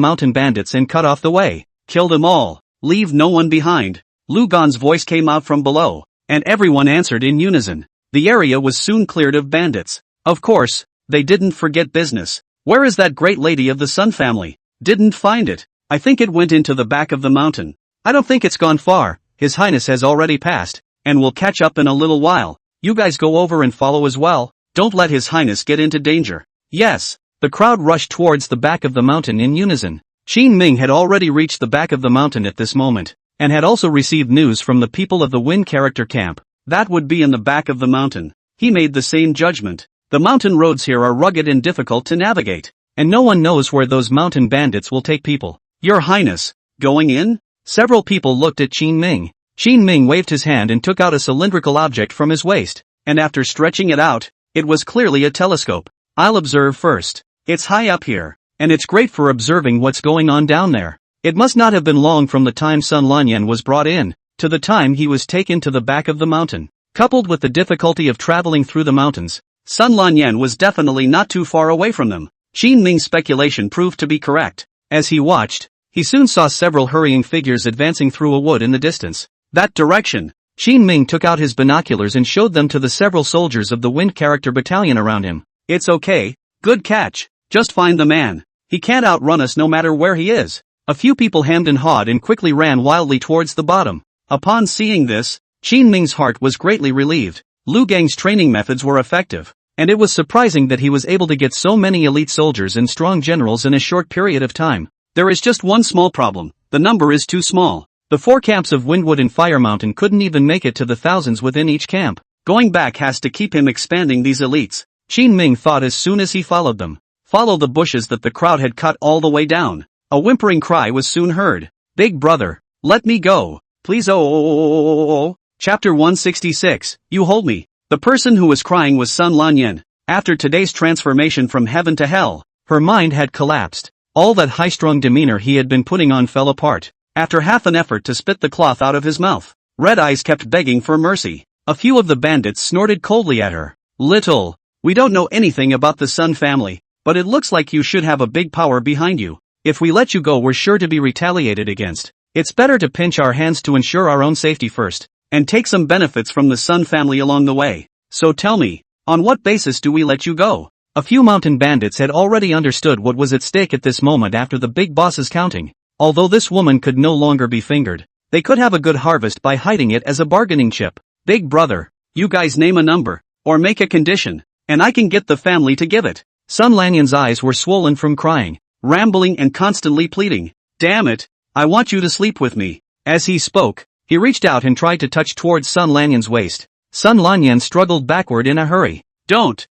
mountain bandits and cut off the way. Kill them all. Leave no one behind. Lugon's voice came out from below, and everyone answered in unison. The area was soon cleared of bandits. Of course, they didn't forget business. Where is that great lady of the Sun family? Didn't find it. I think it went into the back of the mountain. I don't think it's gone far. His Highness has already passed, and will catch up in a little while. You guys go over and follow as well. Don't let His Highness get into danger. Yes. The crowd rushed towards the back of the mountain in unison. Qin Ming had already reached the back of the mountain at this moment, and had also received news from the people of the wind character camp. That would be in the back of the mountain. He made the same judgment. The mountain roads here are rugged and difficult to navigate, and no one knows where those mountain bandits will take people. Your Highness, going in? Several people looked at Qin Ming. Qin Ming waved his hand and took out a cylindrical object from his waist, and after stretching it out, it was clearly a telescope. I'll observe first. It's high up here, and it's great for observing what's going on down there. It must not have been long from the time Sun Lanyan was brought in, to the time he was taken to the back of the mountain. Coupled with the difficulty of traveling through the mountains, Sun Lanyan was definitely not too far away from them. Qin Ming's speculation proved to be correct. As he watched, he soon saw several hurrying figures advancing through a wood in the distance. That direction. Qin Ming took out his binoculars and showed them to the several soldiers of the wind character battalion around him. It's okay. Good catch. Just find the man. He can't outrun us no matter where he is. A few people hemmed and hawed and quickly ran wildly towards the bottom. Upon seeing this, Qin Ming's heart was greatly relieved. Lu Gang's training methods were effective, and it was surprising that he was able to get so many elite soldiers and strong generals in a short period of time. There is just one small problem. The number is too small. The 4 camps of Windwood and Fire Mountain couldn't even make it to the thousands within each camp. Going back has to keep him expanding these elites. Qin Ming thought as soon as he followed them. Follow the bushes that the crowd had cut all the way down. A whimpering cry was soon heard. Big brother, let me go. Please oh. Chapter 166, You hold me. The person who was crying was Sun Lanyan. After today's transformation from heaven to hell, her mind had collapsed. All that high-strung demeanor he had been putting on fell apart. After half an effort to spit the cloth out of his mouth, Red Eyes kept begging for mercy. A few of the bandits snorted coldly at her. Little. We don't know anything about the Sun family, but it looks like you should have a big power behind you. If we let you go, we're sure to be retaliated against. It's better to pinch our hands to ensure our own safety first, and take some benefits from the Sun family along the way. So tell me, on what basis do we let you go? A few mountain bandits had already understood what was at stake at this moment after the big boss's counting. Although this woman could no longer be fingered, they could have a good harvest by hiding it as a bargaining chip. Big brother, you guys name a number, or make a condition, and I can get the family to give it. Sun Lanyan's eyes were swollen from crying, rambling and constantly pleading. Damn it, I want you to sleep with me. As he spoke, he reached out and tried to touch towards Sun Lanyan's waist. Sun Lanyan struggled backward in a hurry. Don't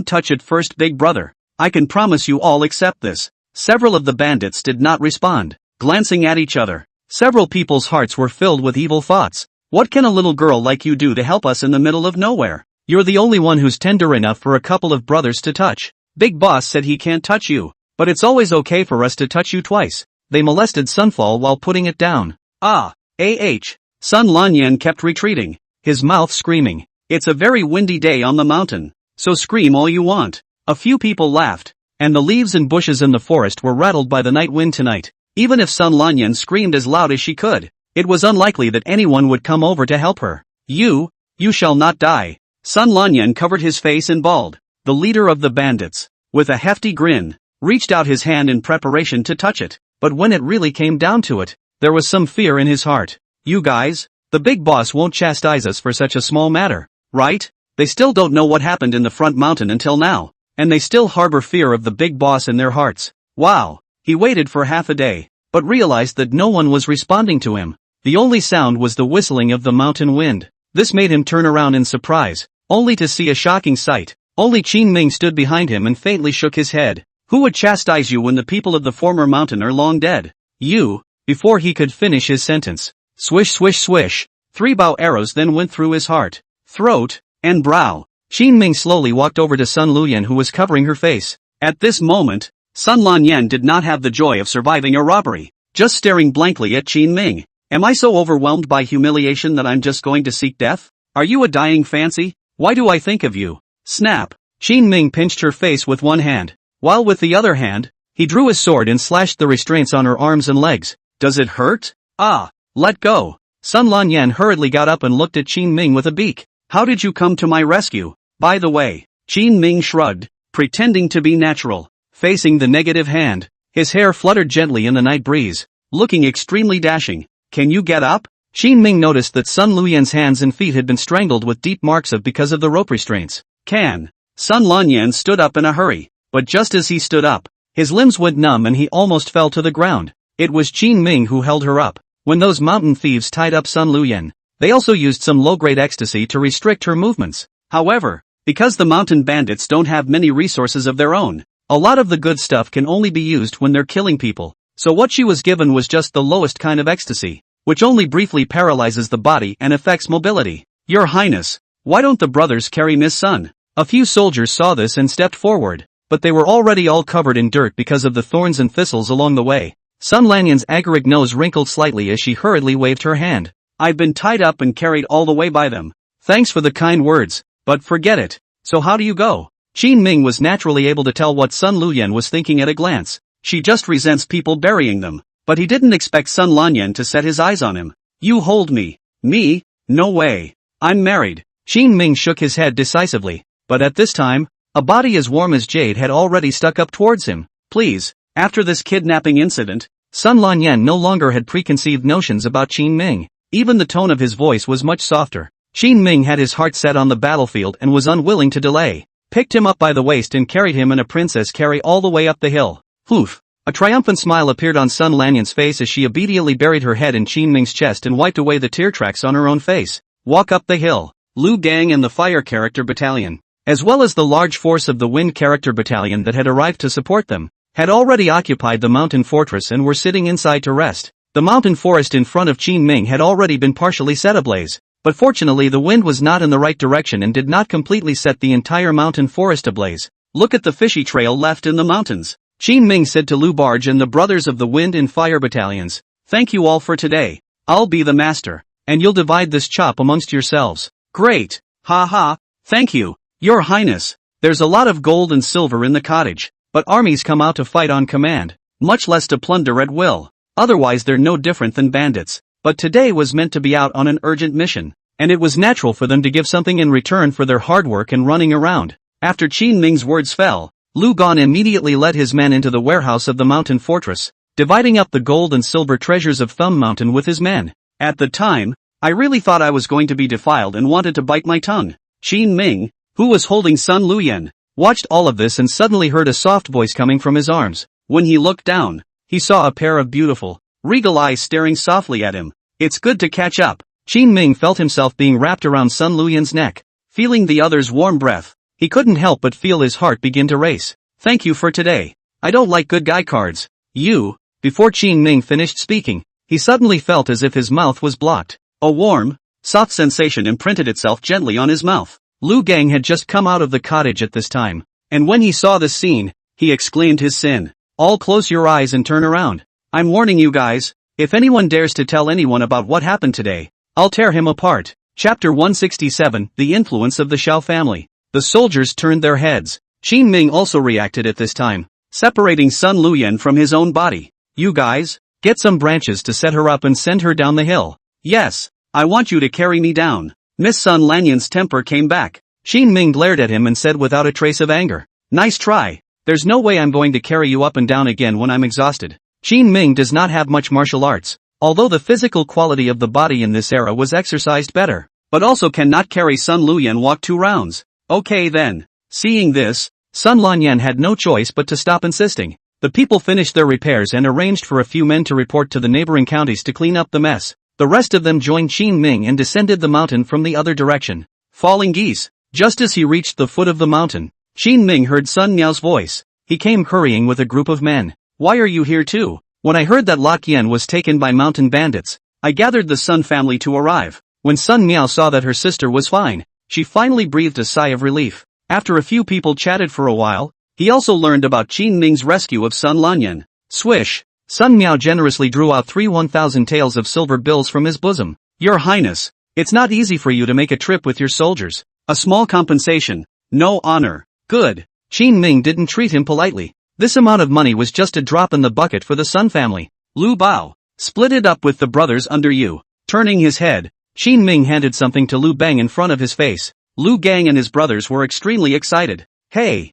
touch it first, big brother. I can promise you all accept this. Several of the bandits did not respond, glancing at each other. Several people's hearts were filled with evil thoughts. What can a little girl like you do to help us in the middle of nowhere? You're the only one who's tender enough for a couple of brothers to touch. Big Boss said he can't touch you, but it's always okay for us to touch you twice. They molested Sunfall while putting it down. Sun Lanyan kept retreating, his mouth screaming. It's a very windy day on the mountain, so scream all you want. A few people laughed, and the leaves and bushes in the forest were rattled by the night wind tonight. Even if Sun Lanyan screamed as loud as she could, it was unlikely that anyone would come over to help her. You shall not die. Sun Lanyan covered his face and bawled. The leader of the bandits, with a hefty grin, reached out his hand in preparation to touch it, but when it really came down to it, there was some fear in his heart. You guys, the big boss won't chastise us for such a small matter, right? They still don't know what happened in the front mountain until now. and they still harbor fear of the big boss in their hearts. Wow. He waited for half a day, but realized that no one was responding to him. The only sound was the whistling of the mountain wind. This made him turn around in surprise, only to see a shocking sight. Only Qin Ming stood behind him and faintly shook his head. Who would chastise you when the people of the former mountain are long dead? You. Before he could finish his sentence, swish swish swish, 3 bow arrows then went through his heart, throat, and brow. Qin Ming slowly walked over to Sun Luyan, who was covering her face. At this moment, Sun Lanyan did not have the joy of surviving a robbery, just staring blankly at Qin Ming. Am I so overwhelmed by humiliation that I'm just going to seek death? Are you a dying fancy? Why do I think of you? Snap. Qin Ming pinched her face with one hand, while with the other hand, he drew his sword and slashed the restraints on her arms and legs. Does it hurt? Ah, let go. Sun Lanyan hurriedly got up and looked at Qin Ming with a beak. How did you come to my rescue? By the way, Qin Ming shrugged, pretending to be natural, facing the negative hand. His hair fluttered gently in the night breeze, looking extremely dashing. Can you get up? Qin Ming noticed that Sun Luyan's hands and feet had been strangled with deep marks because of the rope restraints. Can. Sun Lanyan stood up in a hurry, but just as he stood up, his limbs went numb and he almost fell to the ground. It was Qin Ming who held her up. When those mountain thieves tied up Sun Luyan, they also used some low-grade ecstasy to restrict her movements. However, because the mountain bandits don't have many resources of their own, a lot of the good stuff can only be used when they're killing people. So what she was given was just the lowest kind of ecstasy, which only briefly paralyzes the body and affects mobility. Your Highness, why don't the brothers carry Miss Sun? A few soldiers saw this and stepped forward, but they were already all covered in dirt because of the thorns and thistles along the way. Sun Lanyan's agaric nose wrinkled slightly as she hurriedly waved her hand. I've been tied up and carried all the way by them. Thanks for the kind words, but forget it. So how do you go? Qin Ming was naturally able to tell what Sun Luyan was thinking at a glance. She just resents people burying them. But he didn't expect Sun Lanyan to set his eyes on him. You hold me. Me? No way. I'm married. Qin Ming shook his head decisively, but at this time, a body as warm as jade had already stuck up towards him. Please. After this kidnapping incident, Sun Lanyan no longer had preconceived notions about Qin Ming. Even the tone of his voice was much softer. Qin Ming had his heart set on the battlefield and was unwilling to delay. Picked him up by the waist and carried him in a princess carry all the way up the hill. Poof. A triumphant smile appeared on Sun Lanyan's face as she obediently buried her head in Qin Ming's chest and wiped away the tear tracks on her own face. Walk up the hill. Lu Gang and the Fire Character Battalion, as well as the large force of the Wind Character Battalion that had arrived to support them, had already occupied the mountain fortress and were sitting inside to rest. The mountain forest in front of Qin Ming had already been partially set ablaze, but fortunately the wind was not in the right direction and did not completely set the entire mountain forest ablaze. Look at the fishy trail left in the mountains. Qin Ming said to Lu Barge and the brothers of the Wind and Fire Battalions. Thank you all for today. I'll be the master, and you'll divide this chop amongst yourselves. Great. Ha ha. Thank you, Your Highness. There's a lot of gold and silver in the cottage, but armies come out to fight on command, much less to plunder at will. Otherwise they're no different than bandits. But today was meant to be out on an urgent mission, and it was natural for them to give something in return for their hard work and running around. After Qin Ming's words fell, Lu Gan immediately led his men into the warehouse of the mountain fortress, dividing up the gold and silver treasures of Thumb Mountain with his men. At the time, I really thought I was going to be defiled and wanted to bite my tongue. Qin Ming, who was holding Sun Luyan, watched all of this and suddenly heard a soft voice coming from his arms. When he looked down, he saw a pair of beautiful, regal eyes staring softly at him. It's good to catch up. Qin Ming felt himself being wrapped around Sun Luyan's neck. Feeling the other's warm breath, he couldn't help but feel his heart begin to race. Thank you for today. I don't like good guy cards. You. Before Qin Ming finished speaking, he suddenly felt as if his mouth was blocked. A warm, soft sensation imprinted itself gently on his mouth. Lu Gang had just come out of the cottage at this time, and when he saw this scene, he exclaimed his sin. All close your eyes and turn around. I'm warning you guys, if anyone dares to tell anyone about what happened today, I'll tear him apart. Chapter 167, The Influence of the Xiao Family. The soldiers turned their heads. Qin Ming also reacted at this time, separating Sun Luyan from his own body. You guys, get some branches to set her up and send her down the hill. Yes, I want you to carry me down. Miss Sun Lanyan's temper came back. Qin Ming glared at him and said without a trace of anger. Nice try. There's no way I'm going to carry you up and down again when I'm exhausted. Qin Ming does not have much martial arts, although the physical quality of the body in this era was exercised better, but also cannot carry Sun Luyan walk 2 rounds. Okay then. Seeing this, Sun Lanyan had no choice but to stop insisting. The people finished their repairs and arranged for a few men to report to the neighboring counties to clean up the mess. The rest of them joined Qin Ming and descended the mountain from the other direction. Falling geese. Just as he reached the foot of the mountain, Qin Ming heard Sun Miao's voice. He came hurrying with a group of men. Why are you here too? When I heard that Lok Yen was taken by mountain bandits, I gathered the Sun family to arrive. When Sun Miao saw that her sister was fine, she finally breathed a sigh of relief. After a few people chatted for a while, he also learned about Qin Ming's rescue of Sun Lanyan. Swish! Sun Miao generously drew out 1,000 taels of silver bills from his bosom. Your Highness, it's not easy for you to make a trip with your soldiers. A small compensation. No honor. Good. Qin Ming didn't treat him politely. This amount of money was just a drop in the bucket for the Sun family. Lu Bao. Split it up with the brothers under you. Turning his head, Qin Ming handed something to Lu Bang in front of his face. Lu Gang and his brothers were extremely excited. Hey,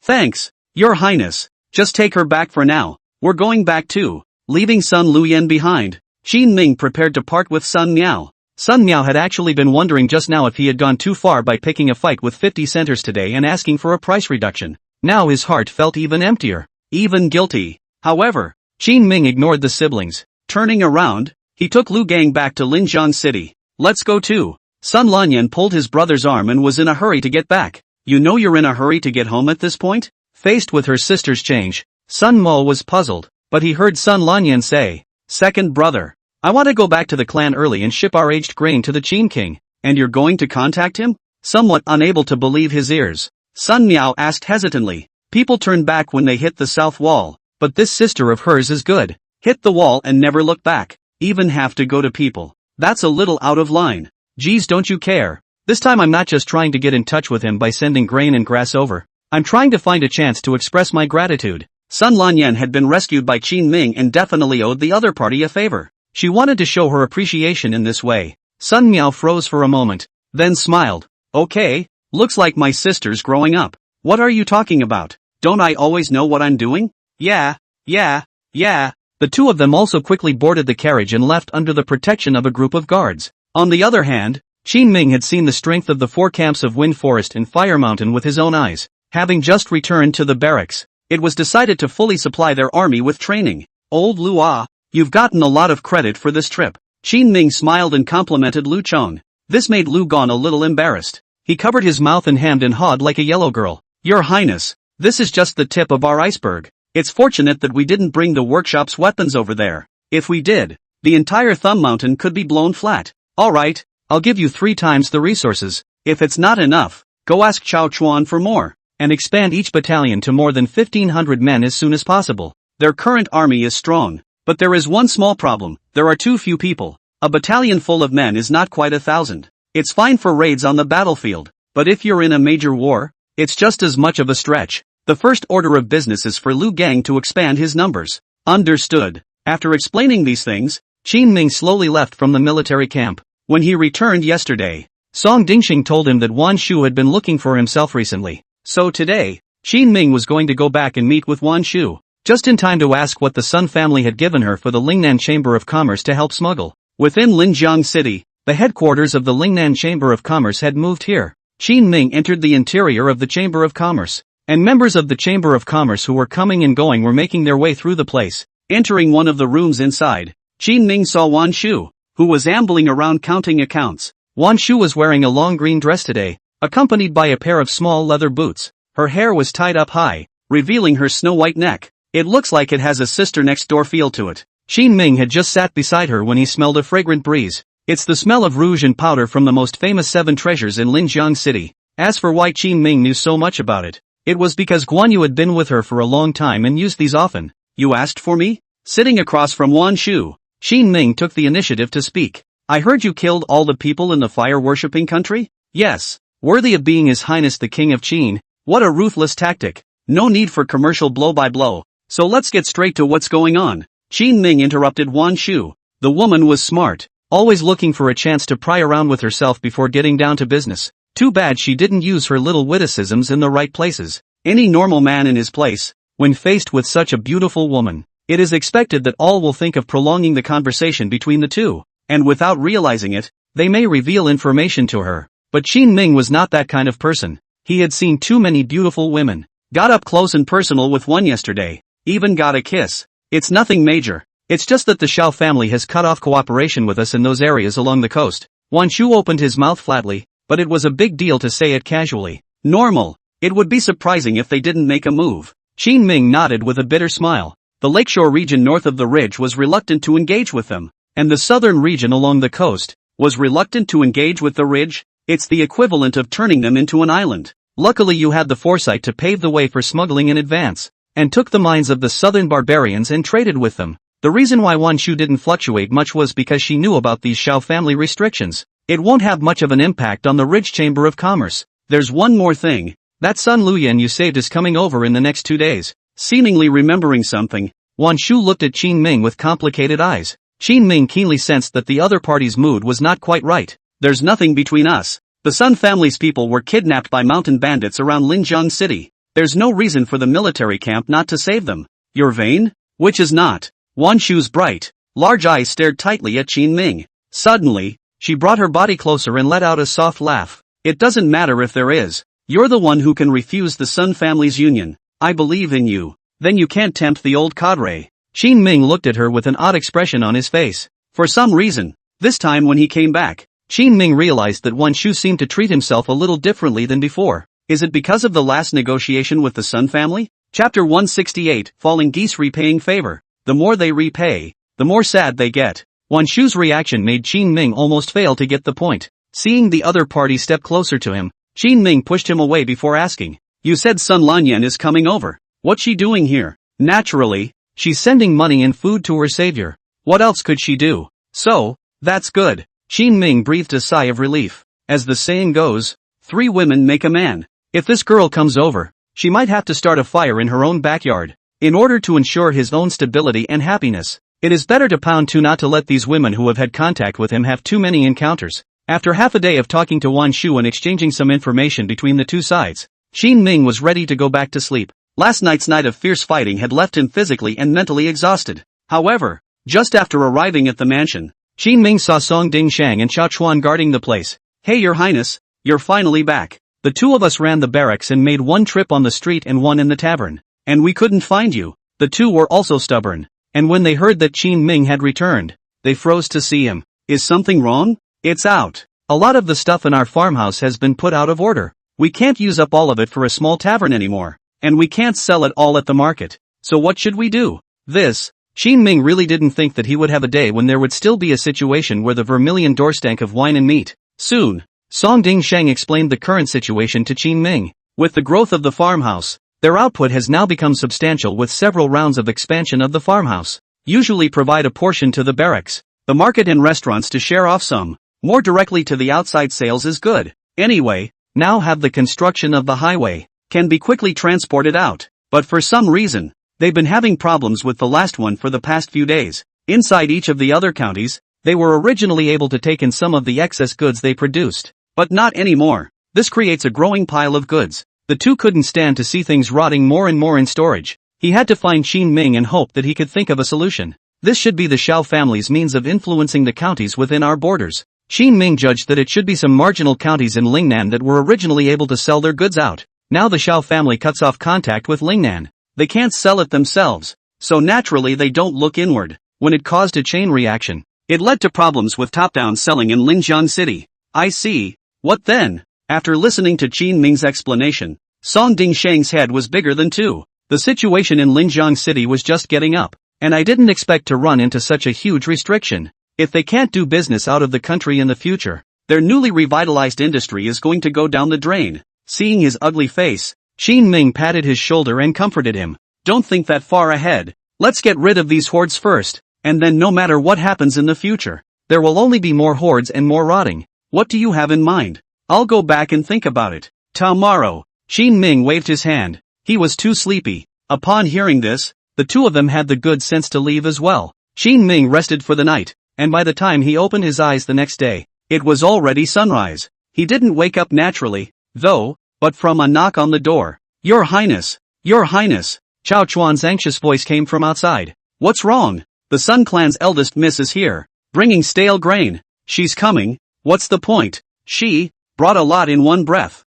thanks, Your Highness. Just take her back for now. We're going back too. Leaving Sun Luyan behind, Qin Ming prepared to part with Sun Miao. Sun Miao had actually been wondering just now if he had gone too far by picking a fight with 50 centers today and asking for a price reduction. Now his heart felt even emptier, even guilty. However, Qin Ming ignored the siblings. Turning around, he took Lu Gang back to Linjiang City. Let's go too. Sun Lanyan pulled his brother's arm and was in a hurry to get back. You know you're in a hurry to get home at this point? Faced with her sister's change, Sun Mo was puzzled, but he heard Sun Lanyan say, Second brother, I want to go back to the clan early and ship our aged grain to the Qin King. And you're going to contact him? Somewhat unable to believe his ears, Sun Miao asked hesitantly. People turn back when they hit the south wall, but this sister of hers is good. Hit the wall and never look back. Even have to go to people. That's a little out of line. Geez, don't you care? This time I'm not just trying to get in touch with him by sending grain and grass over. I'm trying to find a chance to express my gratitude. Sun Lanyan had been rescued by Qin Ming and definitely owed the other party a favor. She wanted to show her appreciation in this way. Sun Miao froze for a moment, then smiled. Okay, looks like my sister's growing up. What are you talking about? Don't I always know what I'm doing? Yeah. The two of them also quickly boarded the carriage and left under the protection of a group of guards. On the other hand, Qin Ming had seen the strength of the 4 camps of Wind Forest and Fire Mountain with his own eyes. Having just returned to the barracks, it was decided to fully supply their army with training. Old Lua, you've gotten a lot of credit for this trip. Qin Ming smiled and complimented Lu Chong. This made Lu Gon a little embarrassed. He covered his mouth and hemmed and hawed like a yellow girl. Your Highness, this is just the tip of our iceberg. It's fortunate that we didn't bring the workshop's weapons over there. If we did, the entire Thumb Mountain could be blown flat. Alright, I'll give you 3 times the resources. If it's not enough, go ask Chao Chuan for more, and expand each battalion to more than 1,500 men as soon as possible. Their current army is strong, but there is one small problem. There are too few people. A battalion full of men is not quite 1,000. It's fine for raids on the battlefield, but if you're in a major war, it's just as much of a stretch. The first order of business is for Lu Gang to expand his numbers. Understood. After explaining these things, Qin Ming slowly left from the military camp. When he returned yesterday, Song Dingxing told him that Wan Shu had been looking for himself recently. So today, Qin Ming was going to go back and meet with Wan Shu, just in time to ask what the Sun family had given her for the Lingnan Chamber of Commerce to help smuggle. Within Linjiang City, the headquarters of the Lingnan Chamber of Commerce had moved here. Qin Ming entered the interior of the Chamber of Commerce, and members of the Chamber of Commerce who were coming and going were making their way through the place. Entering one of the rooms inside, Qin Ming saw Wan Shu, who was ambling around counting accounts. Wan Shu was wearing a long green dress today, accompanied by a pair of small leather boots. Her hair was tied up high, revealing her snow-white neck. It looks like it has a sister-next-door feel to it. Qin Ming had just sat beside her when he smelled a fragrant breeze. It's the smell of rouge and powder from the most famous 7 treasures in Linjiang City. As for why Qin Ming knew so much about it, it was because Guan Yu had been with her for a long time and used these often. You asked for me? Sitting across from Wan Shu, Qin Ming took the initiative to speak. I heard you killed all the people in the fire-worshipping country? Yes. Worthy of being His Highness the King of Qin. What a ruthless tactic. No need for commercial blow-by-blow. So let's get straight to what's going on. Qin Ming interrupted Wan Shu. The woman was smart, always looking for a chance to pry around with herself before getting down to business. Too bad she didn't use her little witticisms in the right places. Any normal man in his place, when faced with such a beautiful woman, it is expected that all will think of prolonging the conversation between the two, and without realizing it, they may reveal information to her. But Qin Ming was not that kind of person. He had seen too many beautiful women. Got up close and personal with one yesterday. Even got a kiss. It's nothing major. It's just that the Xiao family has cut off cooperation with us in those areas along the coast. Wan Shu opened his mouth flatly, but it was a big deal to say it casually. Normal. It would be surprising if they didn't make a move. Qin Ming nodded with a bitter smile. The lakeshore region north of the ridge was reluctant to engage with them, and the southern region along the coast was reluctant to engage with the ridge. It's the equivalent of turning them into an island. Luckily you had the foresight to pave the way for smuggling in advance, and took the minds of the southern barbarians and traded with them. The reason why Wan Shu didn't fluctuate much was because she knew about these Xiao family restrictions. It won't have much of an impact on the Ridge Chamber of Commerce. There's one more thing. That Sun Luyan you saved is coming over in the next 2 days. Seemingly remembering something, Wan Shu looked at Qin Ming with complicated eyes. Qin Ming keenly sensed that the other party's mood was not quite right. There's nothing between us. The Sun family's people were kidnapped by mountain bandits around Linjiang City. There's no reason for the military camp not to save them. You're vain? Which is not. Wan Shu's bright, large eyes stared tightly at Qin Ming. Suddenly, she brought her body closer and let out a soft laugh. It doesn't matter if there is. You're the one who can refuse the Sun family's union. I believe in you. Then you can't tempt the old cadre. Qin Ming looked at her with an odd expression on his face. For some reason, this time when he came back, Qin Ming realized that Wan Shu seemed to treat himself a little differently than before. Is it because of the last negotiation with the Sun family? Chapter 168, Falling Geese Repaying Favor. The more they repay, the more sad they get. Wan Shu's reaction made Qin Ming almost fail to get the point. Seeing the other party step closer to him, Qin Ming pushed him away before asking. You said Sun Lanyan is coming over. What's she doing here? Naturally, she's sending money and food to her savior. What else could she do? So, that's good. Qin Ming breathed a sigh of relief. As the saying goes, 3 women make a man. If this girl comes over, she might have to start a fire in her own backyard. In order to ensure his own stability and happiness, it is better to pound to not to let these women who have had contact with him have too many encounters. After half a day of talking to Wan Shu and exchanging some information between the two sides, Qin Ming was ready to go back to sleep. Last night's night of fierce fighting had left him physically and mentally exhausted. However, just after arriving at the mansion, Qin Ming saw Song Dingshang and Chao Chuan guarding the place. Hey Your Highness, you're finally back. The two of us ran the barracks and made one trip on the street and one in the tavern. And we couldn't find you. The two were also stubborn. And when they heard that Qin Ming had returned, they froze to see him. Is something wrong? It's out. A lot of the stuff in our farmhouse has been put out of order. We can't use up all of it for a small tavern anymore. And we can't sell it all at the market. So what should we do? Qin Ming really didn't think that he would have a day when there would still be a situation where the vermilion door stank of wine and meat. Soon, Song Dingshang explained the current situation to Qin Ming. With the growth of the farmhouse, their output has now become substantial with several rounds of expansion of the farmhouse. Usually provide a portion to the barracks, the market and restaurants to share off some. More directly to the outside sales is good. Anyway, now have the construction of the highway. Can be quickly transported out. But for some reason, they've been having problems with the last one for the past few days. Inside each of the other counties, they were originally able to take in some of the excess goods they produced. But not anymore. This creates a growing pile of goods. The two couldn't stand to see things rotting more and more in storage. He had to find Qin Ming and hope that he could think of a solution. This should be the Xiao family's means of influencing the counties within our borders. Qin Ming judged that it should be some marginal counties in Lingnan that were originally able to sell their goods out. Now the Xiao family cuts off contact with Lingnan. They can't sell it themselves. So naturally they don't look inward. When it caused a chain reaction, it led to problems with top-down selling in Linjiang City. I see. What then? After listening to Qin Ming's explanation, Song Dingshang's head was bigger than two. The situation in Linjiang City was just getting up, and I didn't expect to run into such a huge restriction. If they can't do business out of the country in the future, their newly revitalized industry is going to go down the drain. Seeing his ugly face, Qin Ming patted his shoulder and comforted him. Don't think that far ahead. Let's get rid of these hordes first, and then no matter what happens in the future, there will only be more hordes and more rotting. What do you have in mind? I'll go back and think about it. Tomorrow. Qin Ming waved his hand. He was too sleepy. Upon hearing this, the two of them had the good sense to leave as well. Qin Ming rested for the night, and by the time he opened his eyes the next day, it was already sunrise. He didn't wake up naturally, though, but from a knock on the door. Your Highness! Your Highness! Chao Chuan's anxious voice came from outside. What's wrong? The Sun Clan's eldest miss is here, bringing stale grain. She's coming. What's the point? She brought a lot in one breath.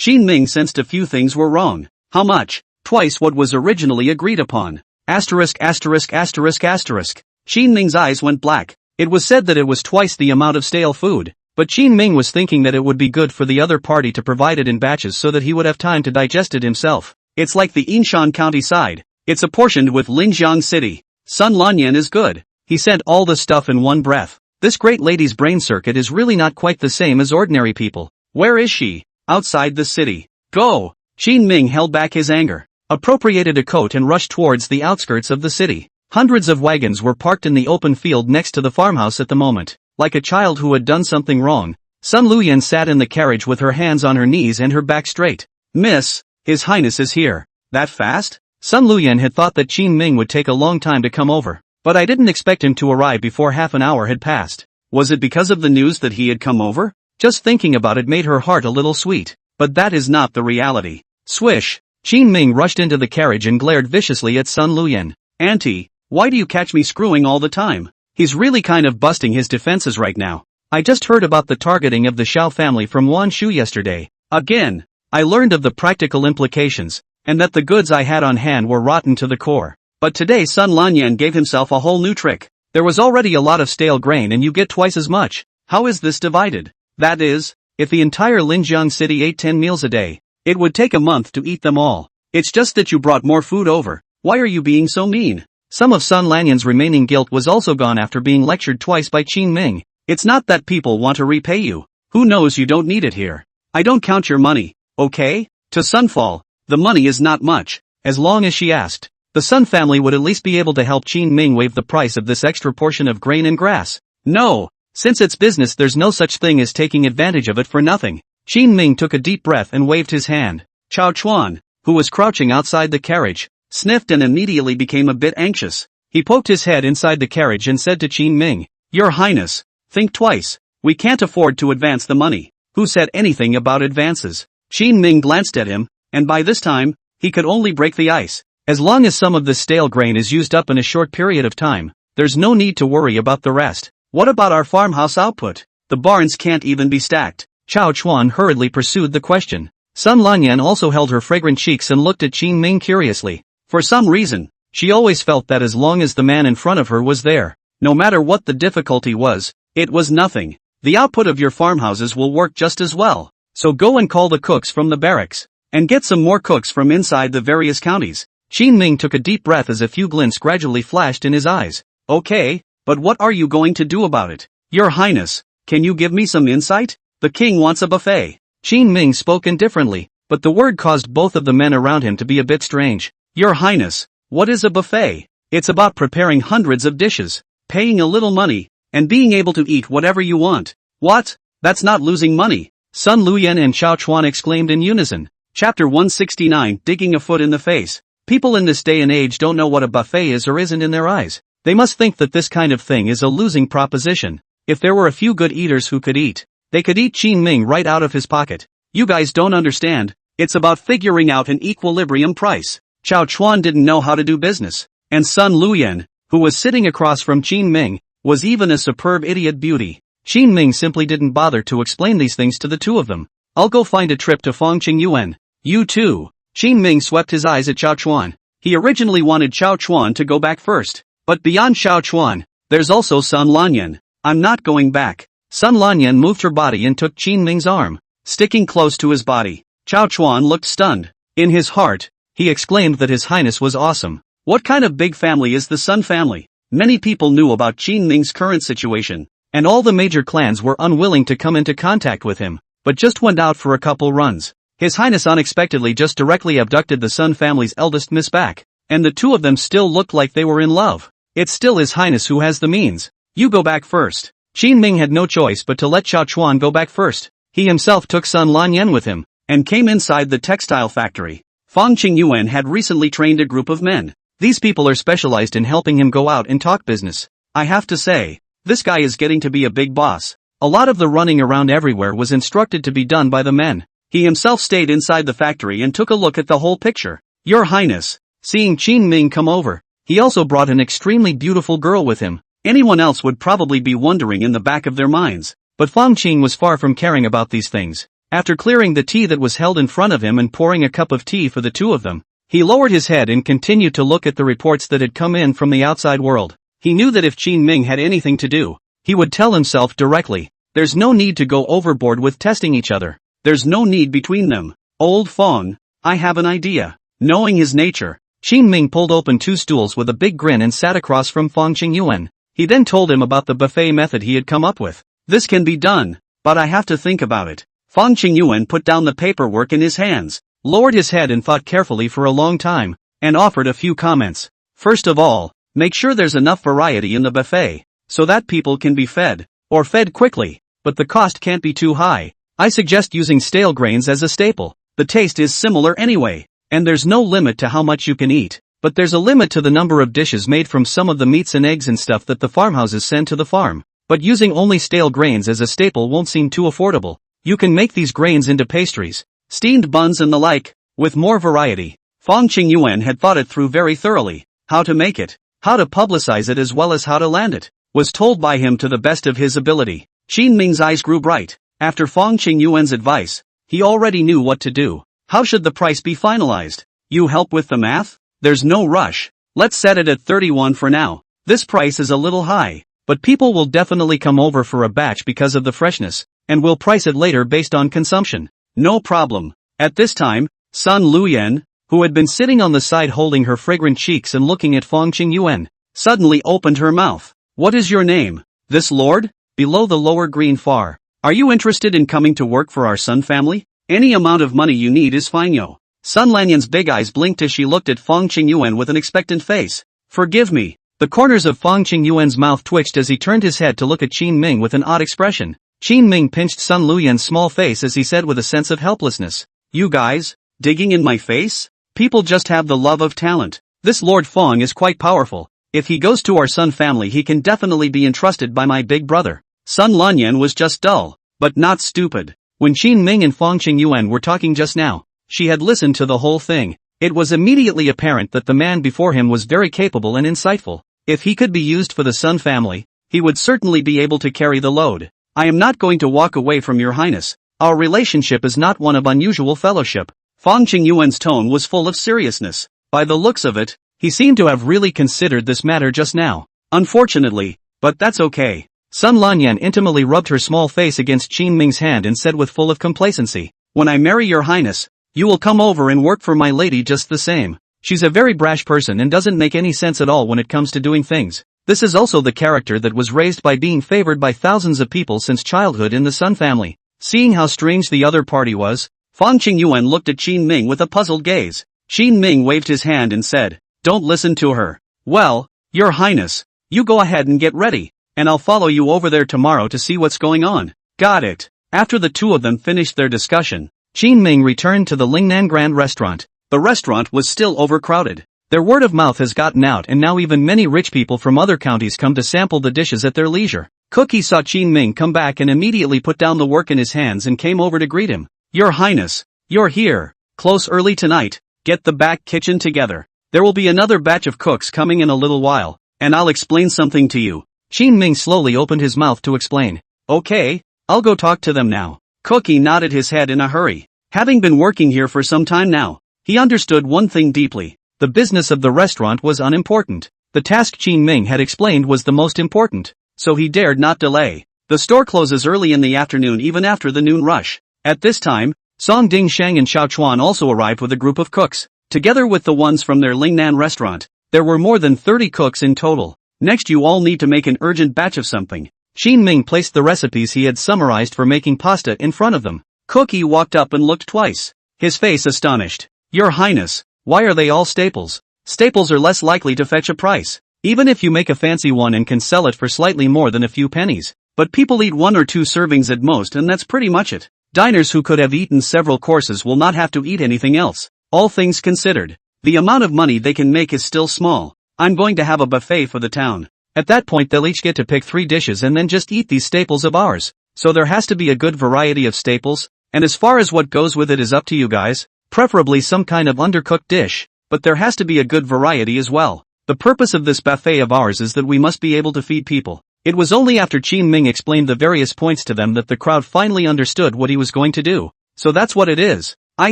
Qin Ming sensed a few things were wrong. How much? Twice what was originally agreed upon. Asterisk asterisk asterisk asterisk. Qin Ming's eyes went black. It was said that it was twice the amount of stale food, but Qin Ming was thinking that it would be good for the other party to provide it in batches so that he would have time to digest it himself. It's like the Yinshan County side. It's apportioned with Linjiang City. Sun Lanyan is good. He said all the stuff in one breath. This great lady's brain circuit is really not quite the same as ordinary people. Where is she? Outside the city. Go! Qin Ming held back his anger, appropriated a coat and rushed towards the outskirts of the city. Hundreds of wagons were parked in the open field next to the farmhouse at the moment. Like a child who had done something wrong, Sun Luyan sat in the carriage with her hands on her knees and her back straight. Miss, His Highness is here. That fast? Sun Luyan had thought that Qin Ming would take a long time to come over, but I didn't expect him to arrive before half an hour had passed. Was it because of the news that he had come over? Just thinking about it made her heart a little sweet, but that is not the reality. Swish! Qin Ming rushed into the carriage and glared viciously at Sun Luyan. Auntie, why do you catch me screwing all the time? He's really kind of busting his defenses right now. I just heard about the targeting of the Xiao family from Wanshu yesterday. Again, I learned of the practical implications, and that the goods I had on hand were rotten to the core. But today Sun Lanyan gave himself a whole new trick. There was already a lot of stale grain and you get twice as much. How is this divided? That is, if the entire Linjiang city ate 10 meals a day, it would take a month to eat them all. It's just that you brought more food over. Why are you being so mean? Some of Sun Lanyan's remaining guilt was also gone after being lectured twice by Qin Ming. It's not that people want to repay you. Who knows, you don't need it here. I don't count your money, okay? To Sunfall, the money is not much. As long as she asked, the Sun family would at least be able to help Qin Ming waive the price of this extra portion of grain and grass. No, since it's business there's no such thing as taking advantage of it for nothing. Qin Ming took a deep breath and waved his hand. Chao Chuan, who was crouching outside the carriage, sniffed and immediately became a bit anxious. He poked his head inside the carriage and said to Qin Ming, Your Highness, think twice. We can't afford to advance the money. Who said anything about advances? Qin Ming glanced at him, and by this time, he could only break the ice. As long as some of this stale grain is used up in a short period of time, there's no need to worry about the rest. What about our farmhouse output? The barns can't even be stacked. Chao Chuan hurriedly pursued the question. Sun Lanyan also held her fragrant cheeks and looked at Qin Ming curiously. For some reason, she always felt that as long as the man in front of her was there, no matter what the difficulty was, it was nothing. The output of your farmhouses will work just as well. So go and call the cooks from the barracks, and get some more cooks from inside the various counties. Qin Ming took a deep breath as a few glints gradually flashed in his eyes. Okay, but what are you going to do about it? Your Highness, can you give me some insight? The king wants a buffet. Qin Ming spoke indifferently, but the word caused both of the men around him to be a bit strange. Your Highness, what is a buffet? It's about preparing hundreds of dishes, paying a little money, and being able to eat whatever you want. What? That's not losing money. Sun Luyan and Chao Chuan exclaimed in unison. Chapter 169, Digging a Foot in the Face. People in this day and age don't know what a buffet is or isn't in their eyes. They must think that this kind of thing is a losing proposition. If there were a few good eaters who could eat, they could eat Qin Ming right out of his pocket. You guys don't understand. It's about figuring out an equilibrium price. Chao Chuan didn't know how to do business, and Sun Luyan, who was sitting across from Qin Ming, was even a superb idiot beauty. Qin Ming simply didn't bother to explain these things to the two of them. I'll go find a trip to Fangqing Yuan. You too. Qin Ming swept his eyes at Chao Chuan. He originally wanted Chao Chuan to go back first, but beyond Chao Chuan, there's also Sun Lanyan. I'm not going back. Sun Lanyan moved her body and took Qin Ming's arm, sticking close to his body. Chao Chuan looked stunned. In his heart, he exclaimed that His Highness was awesome. What kind of big family is the Sun family? Many people knew about Qin Ming's current situation, and all the major clans were unwilling to come into contact with him, but just went out for a couple runs. His Highness unexpectedly just directly abducted the Sun family's eldest miss back, and the two of them still looked like they were in love. It's still His Highness who has the means. You go back first. Qin Ming had no choice but to let Chao Chuan go back first. He himself took Sun Lanyan with him, and came inside the textile factory. Fangqing Yuan had recently trained a group of men. These people are specialized in helping him go out and talk business. I have to say, this guy is getting to be a big boss. A lot of the running around everywhere was instructed to be done by the men. He himself stayed inside the factory and took a look at the whole picture. Your Highness, seeing Qin Ming come over, he also brought an extremely beautiful girl with him. Anyone else would probably be wondering in the back of their minds, but Fangqing was far from caring about these things. After clearing the tea that was held in front of him and pouring a cup of tea for the two of them, he lowered his head and continued to look at the reports that had come in from the outside world. He knew that if Qin Ming had anything to do, he would tell himself directly. There's no need to go overboard with testing each other. There's no need between them. Old Fong, I have an idea. Knowing his nature, Qin Ming pulled open two stools with a big grin and sat across from Fong Qingyuan. He then told him about the buffet method he had come up with. This can be done, but I have to think about it. Fong Qingyuan put down the paperwork in his hands, lowered his head and thought carefully for a long time, and offered a few comments. First of all, make sure there's enough variety in the buffet, so that people can be fed, or fed quickly, but the cost can't be too high. I suggest using stale grains as a staple. The taste is similar anyway, and there's no limit to how much you can eat, but there's a limit to the number of dishes made from some of the meats and eggs and stuff that the farmhouses send to the farm. But using only stale grains as a staple won't seem too affordable. You can make these grains into pastries, steamed buns and the like, with more variety. Fong Qingyuan had thought it through very thoroughly. How to make it, how to publicize it as well as how to land it, was told by him to the best of his ability. Qin Ming's eyes grew bright. After Fong Qingyuan's advice, he already knew what to do. How should the price be finalized? You help with the math? There's no rush. Let's set it at 31 for now. This price is a little high, but people will definitely come over for a batch because of the freshness, and we'll price it later based on consumption. No problem. At this time, Sun Luyan, who had been sitting on the side holding her fragrant cheeks and looking at Fong Qingyuan, suddenly opened her mouth. What is your name? This lord? Below the lower green far. Are you interested in coming to work for our Sun family? Any amount of money you need is fine yo. Sun Lanyan's big eyes blinked as she looked at Fong Qingyuan with an expectant face. Forgive me. The corners of Fong Qingyuan's mouth twitched as he turned his head to look at Qin Ming with an odd expression. Qin Ming pinched Sun Luyan's small face as he said with a sense of helplessness. You guys, digging in my face? People just have the love of talent. This Lord Fong is quite powerful. If he goes to our Sun family he can definitely be entrusted by my big brother. Sun Lanyan was just dull, but not stupid. When Qin Ming and Fong Qingyuan were talking just now, she had listened to the whole thing. It was immediately apparent that the man before him was very capable and insightful. If he could be used for the Sun family, he would certainly be able to carry the load. I am not going to walk away from your highness. Our relationship is not one of unusual fellowship. Fong Qingyuan's tone was full of seriousness. By the looks of it, he seemed to have really considered this matter just now. Unfortunately, but that's okay. Sun Lanyan intimately rubbed her small face against Qin Ming's hand and said with full of complacency, when I marry your highness, you will come over and work for my lady just the same. She's a very brash person and doesn't make any sense at all when it comes to doing things. This is also the character that was raised by being favored by thousands of people since childhood in the Sun family. Seeing how strange the other party was, Fong Qingyuan looked at Qin Ming with a puzzled gaze. Qin Ming waved his hand and said, don't listen to her. Well, your highness, you go ahead and get ready, and I'll follow you over there tomorrow to see what's going on. Got it. After the two of them finished their discussion, Qin Ming returned to the Lingnan Grand Restaurant. The restaurant was still overcrowded. Their word of mouth has gotten out and now even many rich people from other counties come to sample the dishes at their leisure. Cookie saw Qin Ming come back and immediately put down the work in his hands and came over to greet him. Your highness, you're here. Close early tonight. Get the back kitchen together. There will be another batch of cooks coming in a little while, and I'll explain something to you. Qin Ming slowly opened his mouth to explain. Okay, I'll go talk to them now. Cookie nodded his head in a hurry. Having been working here for some time now, he understood one thing deeply. The business of the restaurant was unimportant. The task Qin Ming had explained was the most important, so he dared not delay. The store closes early in the afternoon even after the noon rush. At this time, Song Ding Shang and Xiao Chuan also arrived with a group of cooks. Together with the ones from their Lingnan restaurant, there were more than 30 cooks in total. Next you all need to make an urgent batch of something. Qin Ming placed the recipes he had summarized for making pasta in front of them. Cookie walked up and looked twice, his face astonished. Your highness, why are they all staples? Staples are less likely to fetch a price, even if you make a fancy one and can sell it for slightly more than a few pennies. But people eat 1 or 2 servings at most and that's pretty much it. Diners who could have eaten several courses will not have to eat anything else. All things considered, the amount of money they can make is still small. I'm going to have a buffet for the town. At that point they'll each get to pick 3 dishes and then just eat these staples of ours. So there has to be a good variety of staples, and as far as what goes with it is up to you guys. Preferably some kind of undercooked dish, but there has to be a good variety as well. The purpose of this buffet of ours is that we must be able to feed people. It was only after Qin Ming explained the various points to them that the crowd finally understood what he was going to do. so that's what it is. I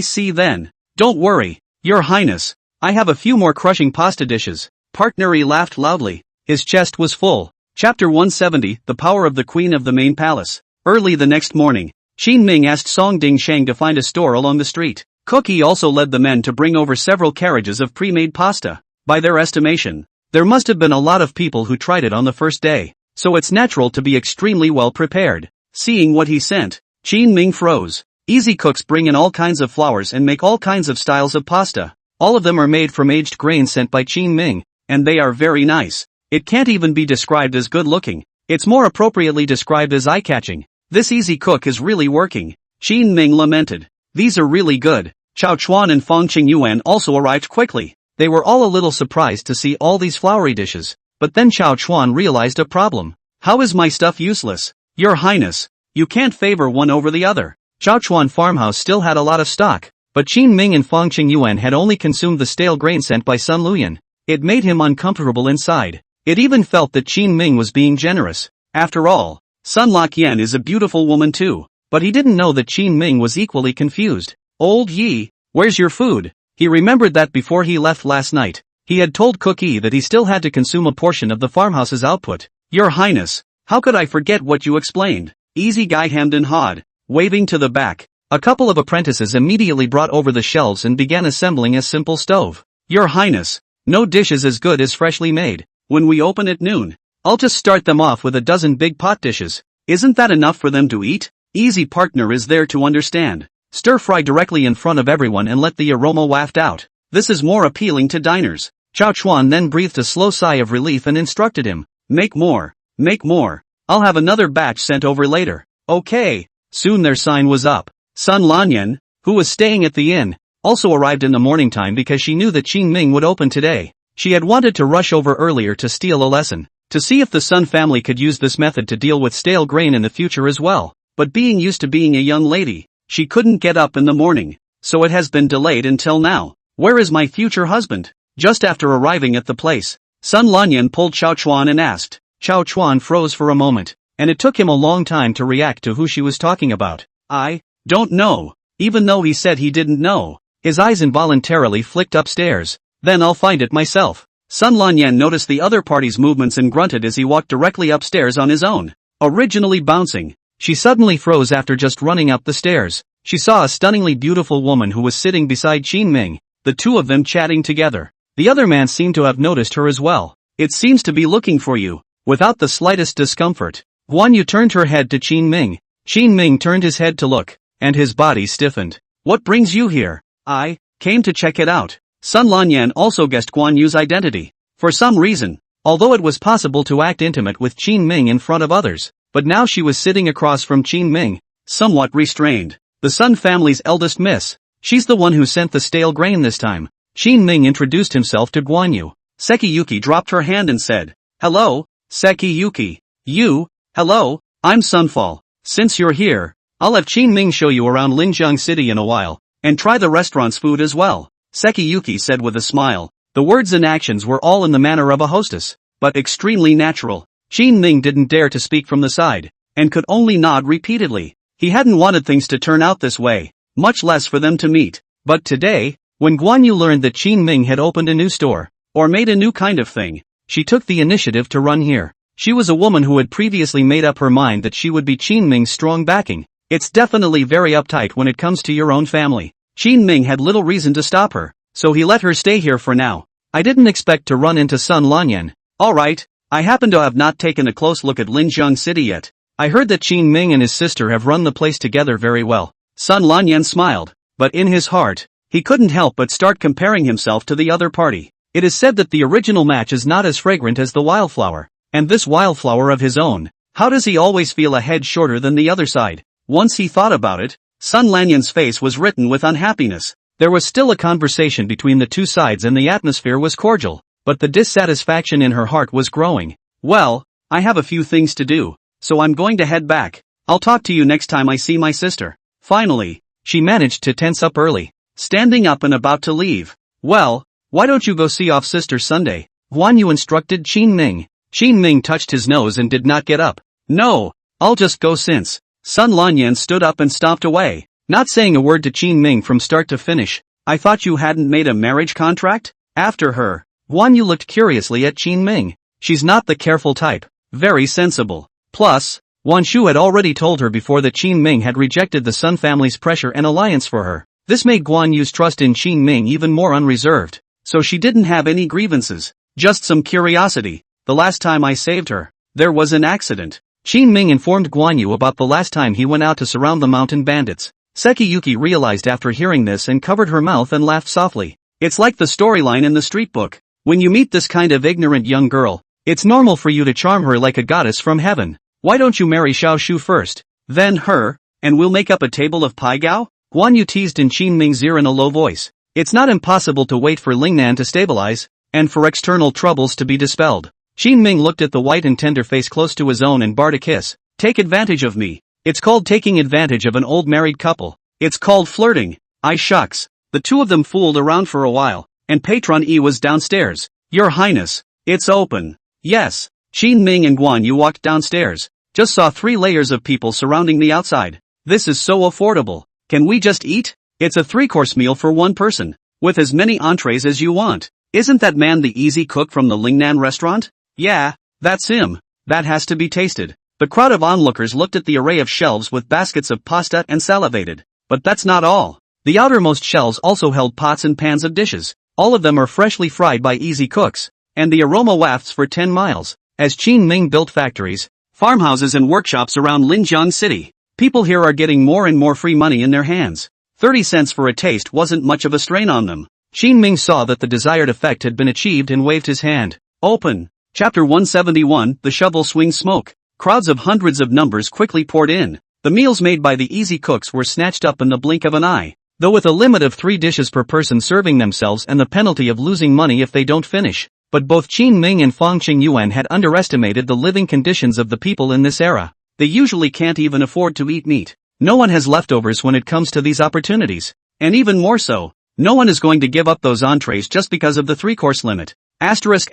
see then. Don't worry, Your Highness. I have a few more crushing pasta dishes. Partneri laughed loudly. His chest was full. Chapter 170, The Power of the Queen of the Main Palace. Early the next morning, Qin Ming asked Song Ding Sheng to find a store along the street. Cookie also led the men to bring over several carriages of pre-made pasta. By their estimation, there must have been a lot of people who tried it on the first day, so it's natural to be extremely well prepared. Seeing what he sent, Qin Ming froze. Easy cooks bring in all kinds of flours and make all kinds of styles of pasta. All of them are made from aged grains sent by Qin Ming, and they are very nice. It can't even be described as good looking. It's more appropriately described as eye-catching. This easy cook is really working. Qin Ming lamented. These are really good. Chao Chuan and Fong Qingyuan also arrived quickly. They were all a little surprised to see all these floury dishes. But then Chao Chuan realized a problem. How is my stuff useless? Your Highness, you can't favor one over the other. Chao Chuan farmhouse still had a lot of stock, but Qin Ming and Fong Qingyuan had only consumed the stale grain sent by Sun Luyan. It made him uncomfortable inside. It even felt that Qin Ming was being generous. After all, Sun Lokyan is a beautiful woman too. But he didn't know that Qin Ming was equally confused. Old Yi, where's your food? He remembered that before he left last night, he had told Cook Yi that he still had to consume a portion of the farmhouse's output. Your Highness, how could I forget what you explained? Easy Guy hemmed and hawed, waving to the back. A couple of apprentices immediately brought over the shelves and began assembling a simple stove. Your Highness, no dish is as good as freshly made. When we open at noon, I'll just start them off with a dozen big pot dishes. Isn't that enough for them to eat? Easy Partner is there to understand. Stir fry directly in front of everyone and let the aroma waft out. This is more appealing to diners. Chao Chuan then breathed a slow sigh of relief and instructed him. Make more. Make more. I'll have another batch sent over later. Okay. Soon their sign was up. Sun Lanyan, who was staying at the inn, also arrived in the morning time because she knew that Qin Ming would open today. She had wanted to rush over earlier to steal a lesson, to see if the Sun family could use this method to deal with stale grain in the future as well. But being used to being a young lady, she couldn't get up in the morning, so it has been delayed until now. Where is my future husband? Just after arriving at the place, Sun Lanyan pulled Chao Chuan and asked. Chao Chuan froze for a moment, and it took him a long time to react to who she was talking about. I don't know. Even though he said he didn't know, his eyes involuntarily flicked upstairs. Then I'll find it myself. Sun Lanyan noticed the other party's movements and grunted as he walked directly upstairs on his own. Originally bouncing, she suddenly froze after just running up the stairs. She saw a stunningly beautiful woman who was sitting beside Qin Ming, the two of them chatting together. The other man seemed to have noticed her as well. It seems to be looking for you. Without the slightest discomfort, Guan Yu turned her head to Qin Ming. Qin Ming turned his head to look, and his body stiffened. What brings you here? I came to check it out. Sun Lanyan also guessed Guan Yu's identity. For some reason, although it was possible to act intimate with Qin Ming in front of others, but now she was sitting across from Qin Ming, somewhat restrained. The Sun family's eldest miss. She's the one who sent the stale grain this time. Qin Ming introduced himself to Guan Yu. Sekiyuki dropped her hand and said, Hello, Sekiyuki. You? Hello, I'm Sunfall. Since you're here, I'll have Qin Ming show you around Linjiang City in a while, and try the restaurant's food as well. Sekiyuki said with a smile. The words and actions were all in the manner of a hostess, but extremely natural. Qin Ming didn't dare to speak from the side, and could only nod repeatedly. He hadn't wanted things to turn out this way, much less for them to meet. But today, when Guan Yu learned that Qin Ming had opened a new store, or made a new kind of thing, she took the initiative to run here. She was a woman who had previously made up her mind that she would be Qin Ming's strong backing. It's definitely very uptight when it comes to your own family. Qin Ming had little reason to stop her, so he let her stay here for now. I didn't expect to run into Sun Lanyan. Alright, I happen to have not taken a close look at Linjiang City yet. I heard that Qin Ming and his sister have run the place together very well. Sun Lanyan smiled, but in his heart, he couldn't help but start comparing himself to the other party. It is said that the original match is not as fragrant as the wildflower, and this wildflower of his own, how does he always feel a head shorter than the other side? Once he thought about it, Sun Lanyan's face was written with unhappiness. There was still a conversation between the two sides and the atmosphere was cordial, but the dissatisfaction in her heart was growing. Well, I have a few things to do, so I'm going to head back. I'll talk to you next time I see my sister. Finally, she managed to tense up early, standing up and about to leave. Well, why don't you go see off Sister Sunday? Guan Yu instructed Qin Ming. Qin Ming touched his nose and did not get up. No, I'll just go since. Sun Lanyan stood up and stomped away. not saying a word to Qin Ming from start to finish. I thought you hadn't made a marriage contract? After her, Guan Yu looked curiously at Qin Ming. She's not the careful type. Very sensible. Plus, Wan Shu had already told her before that Qin Ming had rejected the Sun family's pressure and alliance for her. This made Guan Yu's trust in Qin Ming even more unreserved. So she didn't have any grievances. Just some curiosity. The last time I saved her, there was an accident. Qin Ming informed Guan Yu about the last time he went out to surround the mountain bandits. Sekiyuki realized after hearing this and covered her mouth and laughed softly. It's like the storyline in the street book. When you meet this kind of ignorant young girl, it's normal for you to charm her like a goddess from heaven. Why don't you marry Xiao Shu first, then her, and we'll make up a table of pai gao? Guan Yu teased in Qin Ming's ear in a low voice. It's not impossible to wait for Lingnan to stabilize, and for external troubles to be dispelled. Qin Ming looked at the white and tender face close to his own and barred a kiss. Take advantage of me. It's called taking advantage of an old married couple. It's called flirting. I shucks. The two of them fooled around for a while, and Patron E was downstairs. Your Highness, it's open. Yes. Qin Ming and Guan Yu walked downstairs. Just saw 3 layers of people surrounding the outside. This is so affordable. Can we just eat? It's a 3-course meal for one person, with as many entrees as you want. Isn't that man the easy cook from the Lingnan restaurant? Yeah, that's him. That has to be tasted. The crowd of onlookers looked at the array of shelves with baskets of pasta and salivated. But that's not all. The outermost shelves also held pots and pans of dishes. All of them are freshly fried by easy cooks, and the aroma wafts for 10 miles. As Qin Ming built factories, farmhouses and workshops around Linjiang City, people here are getting more and more free money in their hands. 30 cents for a taste wasn't much of a strain on them. Qin Ming saw that the desired effect had been achieved and waved his hand. Open. Chapter 171, The Shovel Swings Smoke. Crowds of hundreds of numbers quickly poured in. The meals made by the easy cooks were snatched up in the blink of an eye, though with a limit of 3 dishes per person serving themselves and the penalty of losing money if they don't finish. But both Qin Ming and Fang Qingyuan had underestimated the living conditions of the people in this era. They usually can't even afford to eat meat. No one has leftovers when it comes to these opportunities. And even more so, no one is going to give up those entrees just because of the 3-course limit. Asterisk.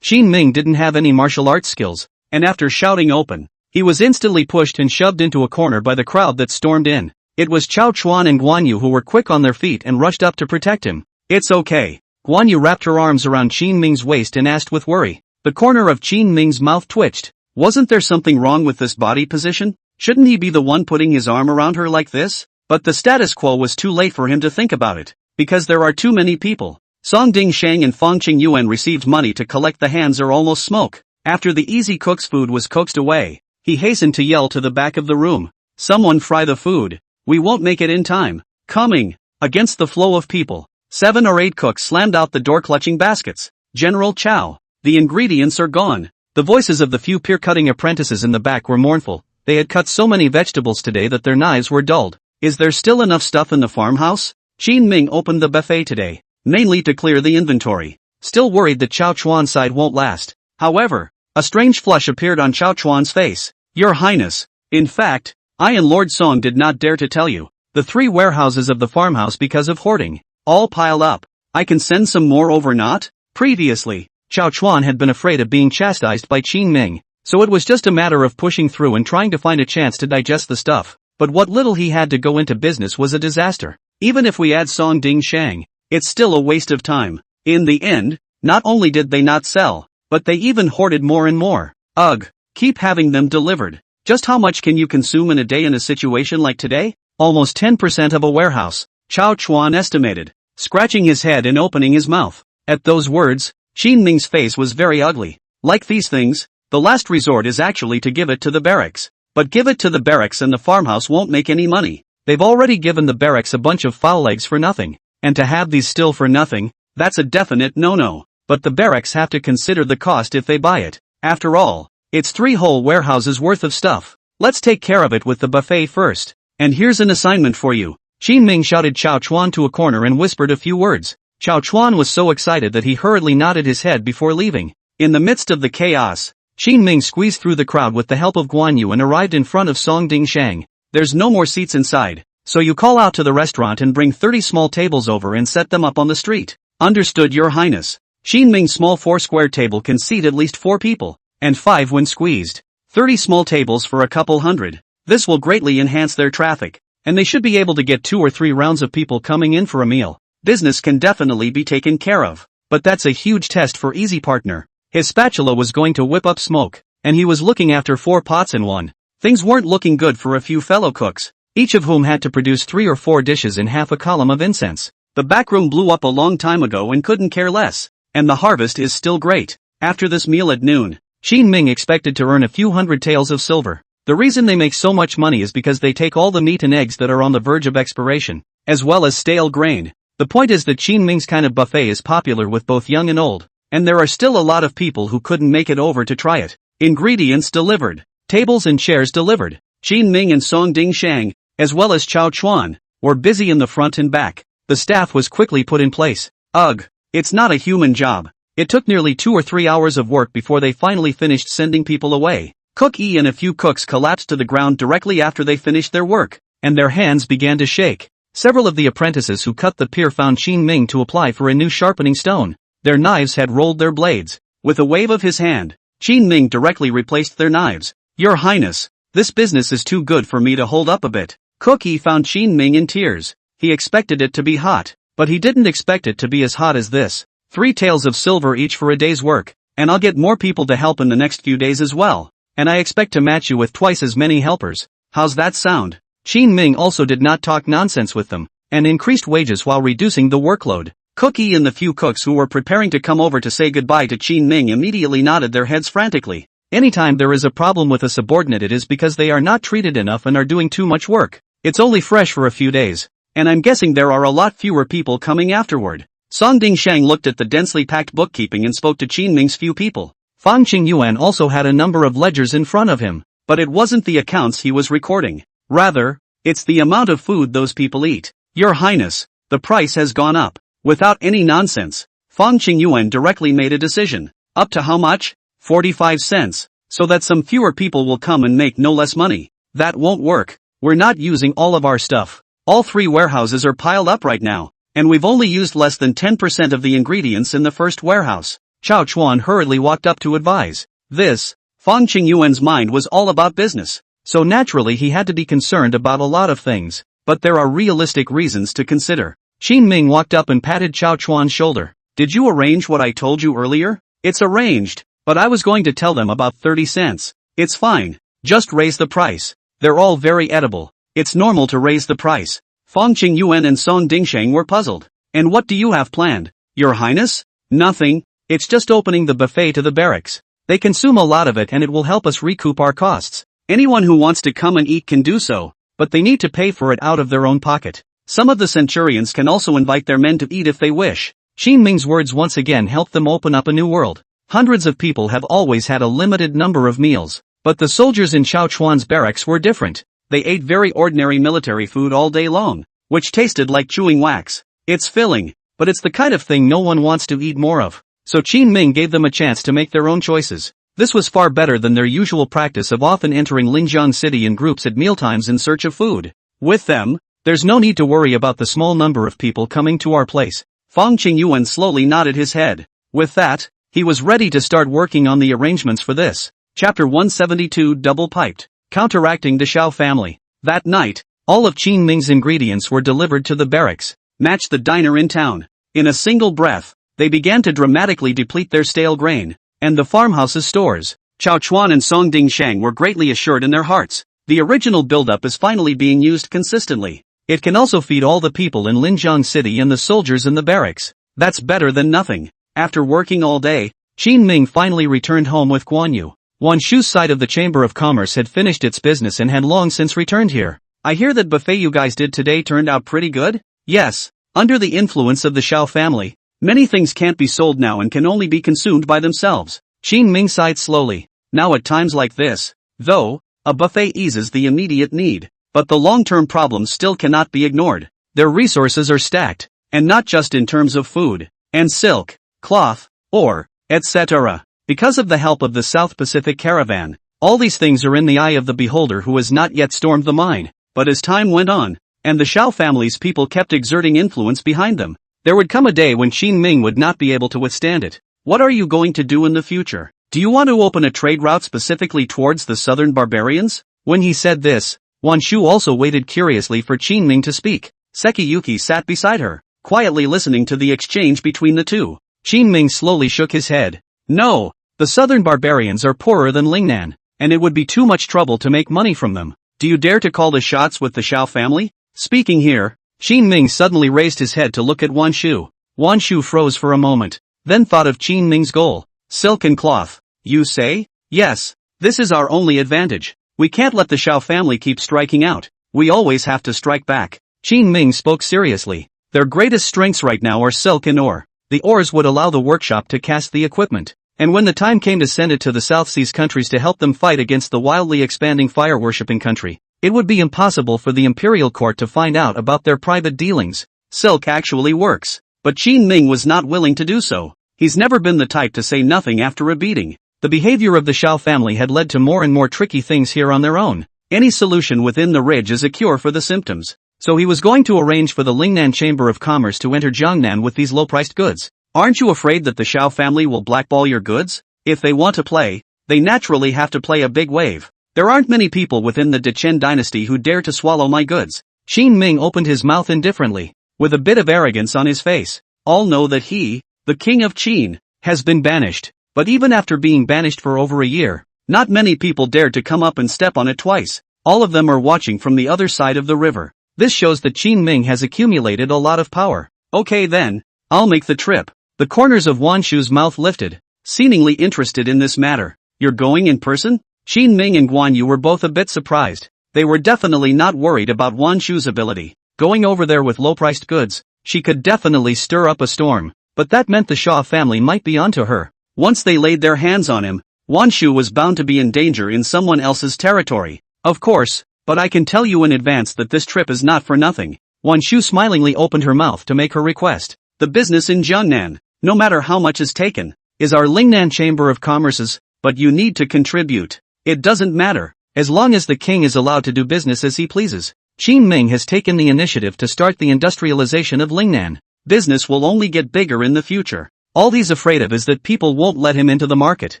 Qin Ming didn't have any martial arts skills, and after shouting open, he was instantly pushed and shoved into a corner by the crowd that stormed in. It was Chao Chuan and Guan Yu who were quick on their feet and rushed up to protect him. It's okay. Guan Yu wrapped her arms around Qin Ming's waist and asked with worry. The corner of Qin Ming's mouth twitched. Wasn't there something wrong with this body position? Shouldn't he be the one putting his arm around her like this? But the status quo was too late for him to think about it, because there are too many people. Song Ding Shang and Fang Qingyuan received money to collect the hands or almost smoke. After the easy cook's food was coaxed away, he hastened to yell to the back of the room. Someone fry the food. We won't make it in time. Coming. Against the flow of people, 7 or 8 cooks slammed out the door clutching baskets. General Chow. The ingredients are gone. The voices of the few pear-cutting apprentices in the back were mournful. They had cut so many vegetables today that their knives were dulled. Is there still enough stuff in the farmhouse? Qin Ming opened the buffet today, mainly to clear the inventory. Still worried that Chao Chuan's side won't last. However, a strange flush appeared on Chao Chuan's face. Your Highness. In fact, I and Lord Song did not dare to tell you. The 3 warehouses of the farmhouse because of hoarding. All piled up. I can send some more over not? Previously, Chao Chuan had been afraid of being chastised by Qin Ming, so it was just a matter of pushing through and trying to find a chance to digest the stuff. But what little he had to go into business was a disaster. Even if we add Song Ding Shang, it's still a waste of time. In the end, not only did they not sell, but they even hoarded more and more. Ugh, keep having them delivered. Just how much can you consume in a day in a situation like today? Almost 10% of a warehouse, Chao Chuan estimated, scratching his head and opening his mouth. At those words, Qin Ming's face was very ugly. Like these things, the last resort is actually to give it to the barracks. But give it to the barracks and the farmhouse won't make any money. They've already given the barracks a bunch of foul eggs for nothing. And to have these still for nothing, that's a definite no-no. But the barracks have to consider the cost if they buy it. After all, it's 3 whole warehouses worth of stuff. Let's take care of it with the buffet first. And here's an assignment for you. Qin Ming shouted Chao Chuan to a corner and whispered a few words. Chao Chuan was so excited that he hurriedly nodded his head before leaving. In the midst of the chaos, Qin Ming squeezed through the crowd with the help of Guan Yu and arrived in front of Song Ding Shang. There's no more seats inside, so you call out to the restaurant and bring 30 small tables over and set them up on the street. Understood, Your Highness. Qin Ming's small 4-square table can seat at least 4 people, and 5 when squeezed. 30 small tables for a couple hundred. This will greatly enhance their traffic, and they should be able to get 2 or 3 rounds of people coming in for a meal. Business can definitely be taken care of. But that's a huge test for Easy Partner. His spatula was going to whip up smoke, and he was looking after 4 pots in one. Things weren't looking good for a few fellow cooks, each of whom had to produce 3 or 4 dishes in half a column of incense. The backroom blew up a long time ago and couldn't care less, and the harvest is still great. After this meal at noon, Qin Ming expected to earn a few hundred taels of silver. The reason they make so much money is because they take all the meat and eggs that are on the verge of expiration, as well as stale grain. The point is that Qin Ming's kind of buffet is popular with both young and old, and there are still a lot of people who couldn't make it over to try it. Ingredients delivered. Tables and chairs delivered. Qin Ming and Song Dingshang, as well as Chao Chuan, were busy in the front and back. The staff was quickly put in place. Ugh, it's not a human job. It took nearly 2 or 3 hours of work before they finally finished sending people away. Cook E and a few cooks collapsed to the ground directly after they finished their work, and their hands began to shake. Several of the apprentices who cut the pier found Qin Ming to apply for a new sharpening stone. Their knives had rolled their blades. With a wave of his hand, Qin Ming directly replaced their knives. Your Highness, this business is too good for me to hold up a bit. Cook E found Qin Ming in tears. He expected it to be hot, but he didn't expect it to be as hot as this. 3 taels of silver each for a day's work, and I'll get more people to help in the next few days as well. And I expect to match you with twice as many helpers. How's that sound? Qin Ming also did not talk nonsense with them, and increased wages while reducing the workload. Cookie and the few cooks who were preparing to come over to say goodbye to Qin Ming immediately nodded their heads frantically. Anytime there is a problem with a subordinate, it is because they are not treated enough and are doing too much work. It's only fresh for a few days, and I'm guessing there are a lot fewer people coming afterward. Song Dingshang looked at the densely packed bookkeeping and spoke to Qin Ming's few people. Fang Qingyuan also had a number of ledgers in front of him, but it wasn't the accounts he was recording. Rather, it's the amount of food those people eat. Your Highness, the price has gone up. Without any nonsense, Fang Qingyuan directly made a decision. Up to how much? 45 cents. So that some fewer people will come and make no less money. That won't work. We're not using all of our stuff. All 3 warehouses are piled up right now, and we've only used less than 10% of the ingredients in the first warehouse. Chao Chuan hurriedly walked up to advise. Fang Qingyuan's mind was all about business, so naturally he had to be concerned about a lot of things, but there are realistic reasons to consider. Qin Ming walked up and patted Chao Chuan's shoulder. Did you arrange what I told you earlier? It's arranged, but I was going to tell them about 30 cents. It's fine, just raise the price. They're all very edible. It's normal to raise the price. Fang Qingyuan and Song Dingshang were puzzled. And what do you have planned? Your Highness? Nothing. It's just opening the buffet to the barracks. They consume a lot of it and it will help us recoup our costs. Anyone who wants to come and eat can do so, but they need to pay for it out of their own pocket. Some of the centurions can also invite their men to eat if they wish. Qin Ming's words once again helped them open up a new world. Hundreds of people have always had a limited number of meals, but the soldiers in Chao Chuan's barracks were different. They ate very ordinary military food all day long, which tasted like chewing wax. It's filling, but it's the kind of thing no one wants to eat more of. So Qin Ming gave them a chance to make their own choices. This was far better than their usual practice of often entering Linjiang City in groups at mealtimes in search of food. With them, there's no need to worry about the small number of people coming to our place. Fang Qingyuan slowly nodded his head. With that, he was ready to start working on the arrangements for this. Chapter 172 Double-Piped. Counteracting the Xiao family. That night, all of Qin Ming's ingredients were delivered to the barracks. Match the diner in town. In a single breath, they began to dramatically deplete their stale grain, and the farmhouse's stores. Chao Chuan and Song Dingshang were greatly assured in their hearts. The original buildup is finally being used consistently. It can also feed all the people in Linjiang City and the soldiers in the barracks. That's better than nothing. After working all day, Qin Ming finally returned home with Guan Yu. Wan Shu's side of the Chamber of Commerce had finished its business and had long since returned here. I hear that buffet you guys did today turned out pretty good? Yes. Under the influence of the Xiao family, many things can't be sold now and can only be consumed by themselves. Qin Ming sighed slowly. Now at times like this, though, a buffet eases the immediate need, but the long-term problems still cannot be ignored. Their resources are stacked, and not just in terms of food, and silk, cloth, ore, etc. Because of the help of the South Pacific Caravan, all these things are in the eye of the beholder who has not yet stormed the mine. But as time went on, and the Xiao family's people kept exerting influence behind them, there would come a day when Qin Ming would not be able to withstand it. What are you going to do in the future? Do you want to open a trade route specifically towards the southern barbarians? When he said this, Wan Shu also waited curiously for Qin Ming to speak. Sekiyuki sat beside her, quietly listening to the exchange between the two. Qin Ming slowly shook his head. No, the southern barbarians are poorer than Lingnan, and it would be too much trouble to make money from them. Do you dare to call the shots with the Xiao family? Speaking here, Qin Ming suddenly raised his head to look at Wan Shu. Wan Shu froze for a moment, then thought of Qin Ming's goal. Silk and cloth. You say? Yes. This is our only advantage. We can't let the Xiao family keep striking out. We always have to strike back. Qin Ming spoke seriously. Their greatest strengths right now are silk and ore. The ores would allow the workshop to cast the equipment. And when the time came to send it to the South Seas countries to help them fight against the wildly expanding fire-worshipping country, it would be impossible for the imperial court to find out about their private dealings. Silk actually works. But Qin Ming was not willing to do so. He's never been the type to say nothing after a beating. The behavior of the Xiao family had led to more and more tricky things here on their own. Any solution within the ridge is a cure for the symptoms. So he was going to arrange for the Lingnan Chamber of Commerce to enter Jiangnan with these low-priced goods. Aren't you afraid that the Xiao family will blackball your goods? If they want to play, they naturally have to play a big wave. There aren't many people within the Dechen dynasty who dare to swallow my goods. Qin Ming opened his mouth indifferently, with a bit of arrogance on his face. All know that he, the king of Qin, has been banished. But even after being banished for over a year, not many people dared to come up and step on it twice. All of them are watching from the other side of the river. This shows that Qin Ming has accumulated a lot of power. Okay then, I'll make the trip. The corners of Wan Shu's mouth lifted, seemingly interested in this matter. You're going in person? Qin Ming and Guan Yu were both a bit surprised. They were definitely not worried about Wan Shu's ability. Going over there with low-priced goods, she could definitely stir up a storm. But that meant the Shaw family might be onto her. Once they laid their hands on him, Wan Shu was bound to be in danger in someone else's territory. Of course, but I can tell you in advance that this trip is not for nothing. Wan Shu smilingly opened her mouth to make her request. The business in Jiangnan, no matter how much is taken, is our Lingnan Chamber of Commerce's, but you need to contribute. It doesn't matter, as long as the king is allowed to do business as he pleases. Qin Ming has taken the initiative to start the industrialization of Lingnan. Business will only get bigger in the future. All he's afraid of is that people won't let him into the market.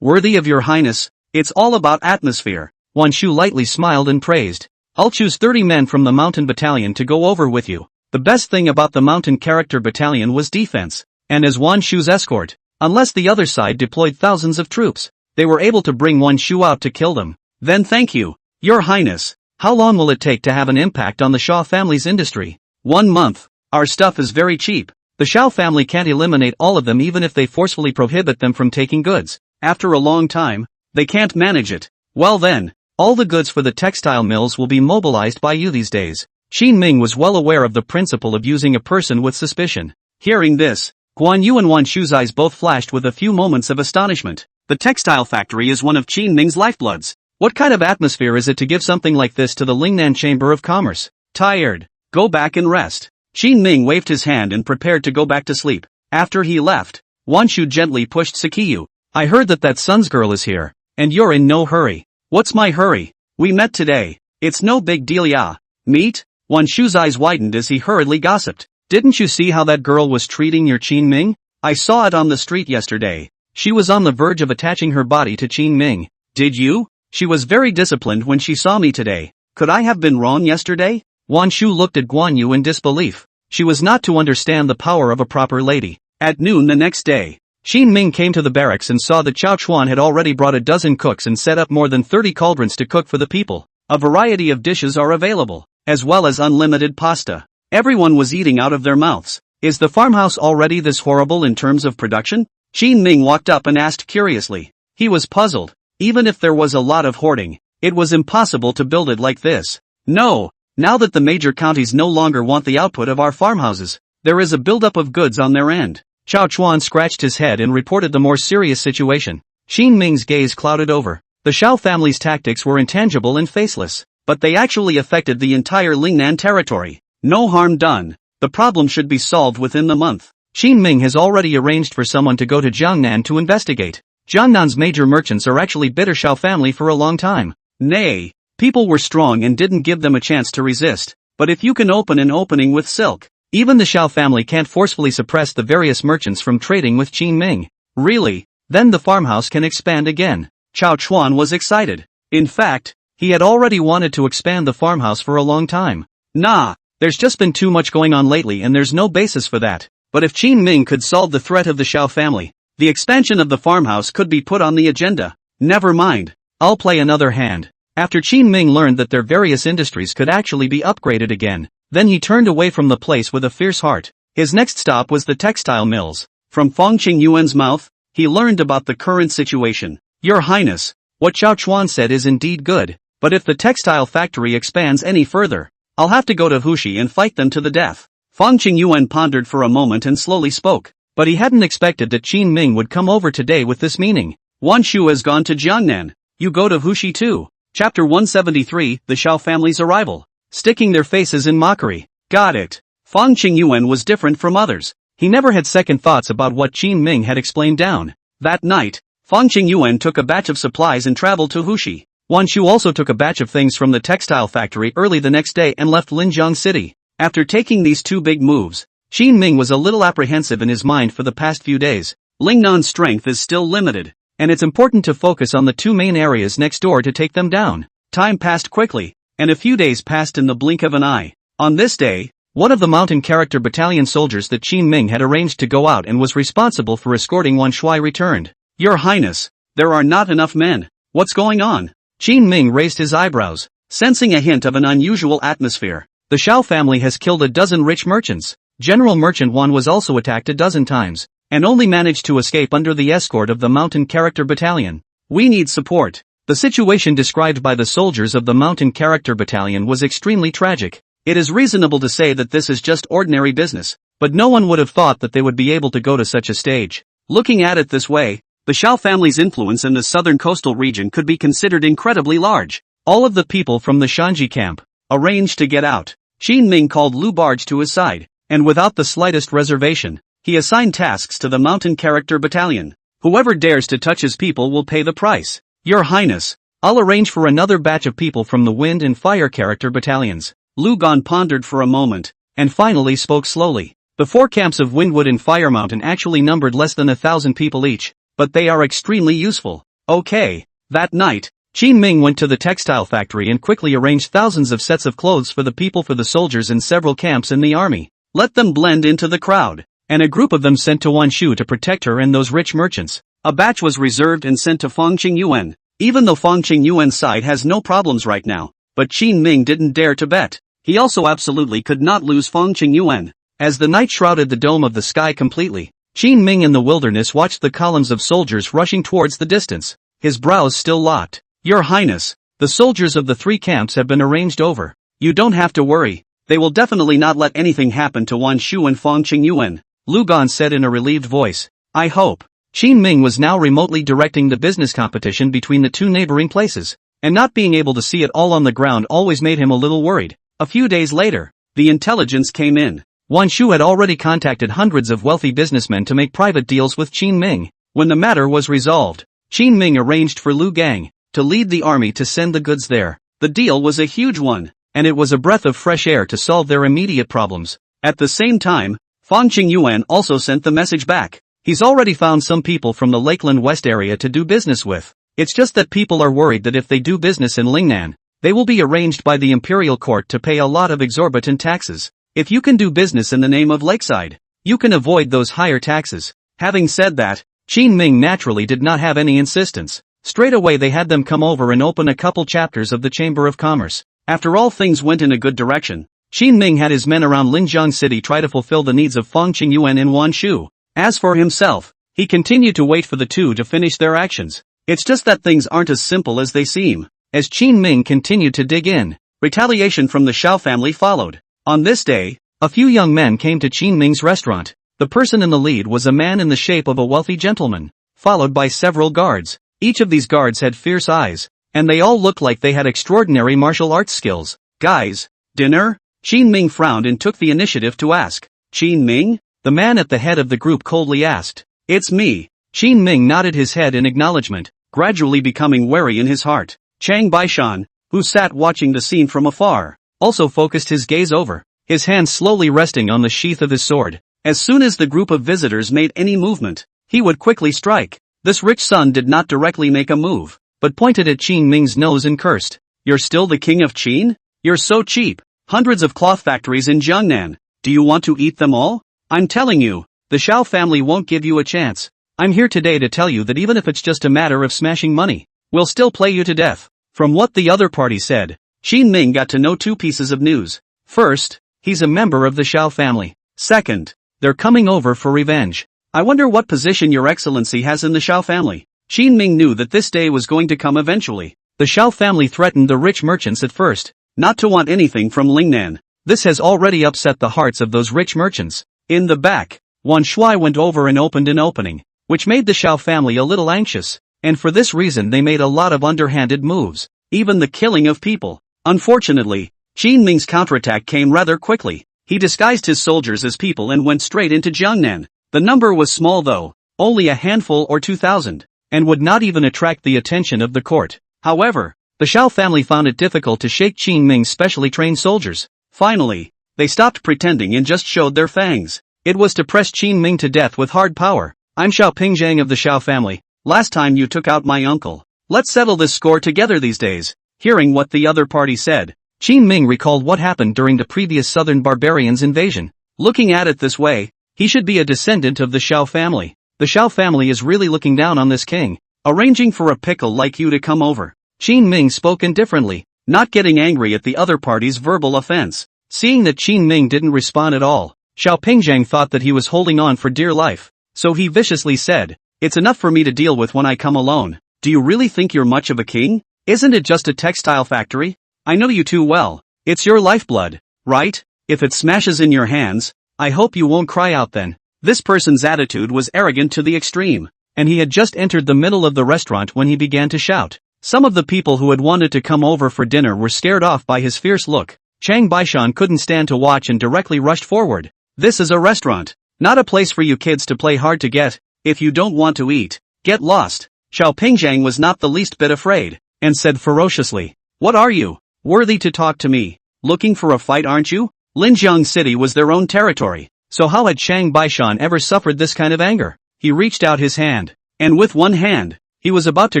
Worthy of your highness, it's all about atmosphere. Wan Shu lightly smiled and praised. I'll choose 30 men from the mountain battalion to go over with you. The best thing about the mountain character battalion was defense. And as Wan Shu's escort, unless the other side deployed thousands of troops, they were able to bring Wan Shu out to kill them. Then thank you, your highness. How long will it take to have an impact on the Shaw family's industry? 1 month. Our stuff is very cheap. The Xiao family can't eliminate all of them even if they forcefully prohibit them from taking goods. After a long time, they can't manage it. Well then, all the goods for the textile mills will be mobilized by you these days. Qin Ming was well aware of the principle of using a person with suspicion. Hearing this, Guan Yu and Wan Shu's eyes both flashed with a few moments of astonishment. The textile factory is one of Qin Ming's lifebloods. What kind of atmosphere is it to give something like this to the Lingnan Chamber of Commerce? Tired. Go back and rest. Qin Ming waved his hand and prepared to go back to sleep. After he left, Wan Shu gently pushed Sekiyu. I heard that son's girl is here, and you're in no hurry. What's my hurry? We met today. It's no big deal, yeah. Meet? Wan Shu's eyes widened as he hurriedly gossiped. Didn't you see how that girl was treating your Qin Ming? I saw it on the street yesterday. She was on the verge of attaching her body to Qin Ming. Did you? She was very disciplined when she saw me today. Could I have been wrong yesterday? Wan Shu looked at Guan Yu in disbelief. She was not to understand the power of a proper lady. At noon the next day, Qin Ming came to the barracks and saw that Chao Chuan had already brought a dozen cooks and set up more than 30 cauldrons to cook for the people. A variety of dishes are available, as well as unlimited pasta. Everyone was eating out of their mouths. Is the farmhouse already this horrible in terms of production? Qin Ming walked up and asked curiously. He was puzzled. Even if there was a lot of hoarding, it was impossible to build it like this. No. Now that the major counties no longer want the output of our farmhouses, there is a buildup of goods on their end. Chao Chuan scratched his head and reported the more serious situation. Qin Ming's gaze clouded over. The Xiao family's tactics were intangible and faceless, but they actually affected the entire Lingnan territory. No harm done. The problem should be solved within the month. Qin Ming has already arranged for someone to go to Jiangnan to investigate. Jiangnan's major merchants are actually bitter Xiao family for a long time. Nay. People were strong and didn't give them a chance to resist. But if you can open an opening with silk, even the Xiao family can't forcefully suppress the various merchants from trading with Qin Ming. Really? Then the farmhouse can expand again. Chao Chuan was excited. In fact, He had already wanted to expand the farmhouse for a long time. Nah, there's just been too much going on lately and there's no basis for that. But if Qin Ming could solve the threat of the Xiao family, the expansion of the farmhouse could be put on the agenda. Never mind, I'll play another hand. After Qin Ming learned that their various industries could actually be upgraded again, then he turned away from the place with a fierce heart. His next stop was the textile mills. From Fang Qingyuan's mouth, he learned about the current situation. Your Highness, what Xiao Chuan said is indeed good, but if the textile factory expands any further, I'll have to go to Huxi and fight them to the death. Fang Qingyuan pondered for a moment and slowly spoke, but he hadn't expected that Qin Ming would come over today with this meaning. Wan Shu has gone to Jiangnan, you go to Huxi too. Chapter 173, The Xiao Family's Arrival. Sticking their faces in mockery. Got it. Fang Qingyuan was different from others. He never had second thoughts about what Qin Ming had explained down. That night, Fang Qingyuan took a batch of supplies and traveled to Huxi. Wan Shu also took a batch of things from the textile factory early the next day and left Linjiang City. After taking these two big moves, Qin Ming was a little apprehensive in his mind for the past few days. Lingnan's strength is still limited, and it's important to focus on the two main areas next door to take them down. Time passed quickly, and a few days passed in the blink of an eye. On this day, one of the mountain character battalion soldiers that Qin Ming had arranged to go out and was responsible for escorting Wan Shui returned. Your Highness, there are not enough men. What's going on? Qin Ming raised his eyebrows, sensing a hint of an unusual atmosphere. The Xiao family has killed a dozen rich merchants. General Merchant Wan was also attacked a dozen times, and only managed to escape under the escort of the mountain character battalion. We need support. The situation described by the soldiers of the mountain character battalion was extremely tragic. It is reasonable to say that this is just ordinary business, but no one would have thought that they would be able to go to such a stage. Looking at it this way, the Xiao family's influence in the southern coastal region could be considered incredibly large. All of the people from the Shanji camp arranged to get out. Qin Ming called Lu Barge to his side, and without the slightest reservation, he assigned tasks to the mountain character battalion. Whoever dares to touch his people will pay the price. Your Highness, I'll arrange for another batch of people from the wind and fire character battalions. Lu Gan pondered for a moment, and finally spoke slowly. The four camps of Windwood and Fire Mountain actually numbered less than 1,000 people each, but they are extremely useful. Okay. That night, Qin Ming went to the textile factory and quickly arranged thousands of sets of clothes for the soldiers in several camps in the army. Let them blend into the crowd, and a group of them sent to Wan Shu to protect her and those rich merchants. A batch was reserved and sent to Fang Qingyuan. Even though Fang Qingyuan's side has no problems right now, but Qin Ming didn't dare to bet. He also absolutely could not lose Fang Qingyuan. As the night shrouded the dome of the sky completely, Qin Ming in the wilderness watched the columns of soldiers rushing towards the distance, his brows still locked. Your Highness, the soldiers of the three camps have been arranged over. You don't have to worry, they will definitely not let anything happen to Wan Shu and Fang Qingyuan, Lu Gan said in a relieved voice. I hope. Qin Ming was now remotely directing the business competition between the two neighboring places, and not being able to see it all on the ground always made him a little worried. A few days later, the intelligence came in. Wan Shu had already contacted hundreds of wealthy businessmen to make private deals with Qin Ming. When the matter was resolved, Qin Ming arranged for Lu Gang to lead the army to send the goods there. The deal was a huge one, and it was a breath of fresh air to solve their immediate problems. At the same time, Fang Qingyuan also sent the message back. He's already found some people from the Lakeland West area to do business with. It's just that people are worried that if they do business in Lingnan, they will be arranged by the imperial court to pay a lot of exorbitant taxes. If you can do business in the name of Lakeside, you can avoid those higher taxes. Having said that, Qin Ming naturally did not have any insistence. Straight away they had them come over and open a couple chapters of the Chamber of Commerce. After all things went in a good direction, Qin Ming had his men around Linjiang City try to fulfill the needs of Fang Qingyuan and Wan Shu. As for himself, he continued to wait for the two to finish their actions. It's just that things aren't as simple as they seem. As Qin Ming continued to dig in, retaliation from the Xiao family followed. On this day, a few young men came to Qin Ming's restaurant. The person in the lead was a man in the shape of a wealthy gentleman, followed by several guards. Each of these guards had fierce eyes, and they all looked like they had extraordinary martial arts skills. Guys, dinner? Qin Ming frowned and took the initiative to ask. Qin Ming? The man at the head of the group coldly asked. It's me. Qin Ming nodded his head in acknowledgement, gradually becoming wary in his heart. Chang Baishan, who sat watching the scene from afar, also focused his gaze over, his hands slowly resting on the sheath of his sword. As soon as the group of visitors made any movement, he would quickly strike. This rich son did not directly make a move, but pointed at Qin Ming's nose and cursed. You're still the king of Qin? You're so cheap. Hundreds of cloth factories in Jiangnan. Do you want to eat them all? I'm telling you, the Shao family won't give you a chance. I'm here today to tell you that even if it's just a matter of smashing money, we'll still play you to death. From what the other party said, Qin Ming got to know two pieces of news. First, he's a member of the Shao family. Second, they're coming over for revenge. I wonder what position your excellency has in the Shao family. Qin Ming knew that this day was going to come eventually. The Shao family threatened the rich merchants at first, not to want anything from Lingnan. This has already upset the hearts of those rich merchants. In the back, Wan Shui went over and opened an opening, which made the Shao family a little anxious, and for this reason they made a lot of underhanded moves, even the killing of people. Unfortunately, Qin Ming's counterattack came rather quickly. He disguised his soldiers as people and went straight into Jiangnan. The number was small though, only a handful or 2,000, and would not even attract the attention of the court. However, the Shao family found it difficult to shake Qin Ming's specially trained soldiers. Finally, they stopped pretending and just showed their fangs. It was to press Qin Ming to death with hard power. I'm Shao Pingzhang of the Shao family. Last time you took out my uncle. Let's settle this score together these days. Hearing what the other party said, Qin Ming recalled what happened during the previous southern barbarians' invasion. Looking at it this way, he should be a descendant of the Shao family. The Shao family is really looking down on this king, arranging for a pickle like you to come over. Qin Ming spoke indifferently, not getting angry at the other party's verbal offense. Seeing that Qin Ming didn't respond at all, Shao Pingzhang thought that he was holding on for dear life, so he viciously said, "It's enough for me to deal with when I come alone. Do you really think you're much of a king? Isn't it just a textile factory? I know you too well. It's your lifeblood, right? If it smashes in your hands, I hope you won't cry out then." This person's attitude was arrogant to the extreme, and he had just entered the middle of the restaurant when he began to shout. Some of the people who had wanted to come over for dinner were scared off by his fierce look. Chang Baishan couldn't stand to watch and directly rushed forward. "This is a restaurant, not a place for you kids to play hard to get. If you don't want to eat, get lost." Shao Pingzhang was not the least bit afraid, and said ferociously, "What are you? Worthy to talk to me? Looking for a fight, aren't you?" Linjiang City was their own territory, so how had Chang Baishan ever suffered this kind of anger? He reached out his hand, and with one hand, he was about to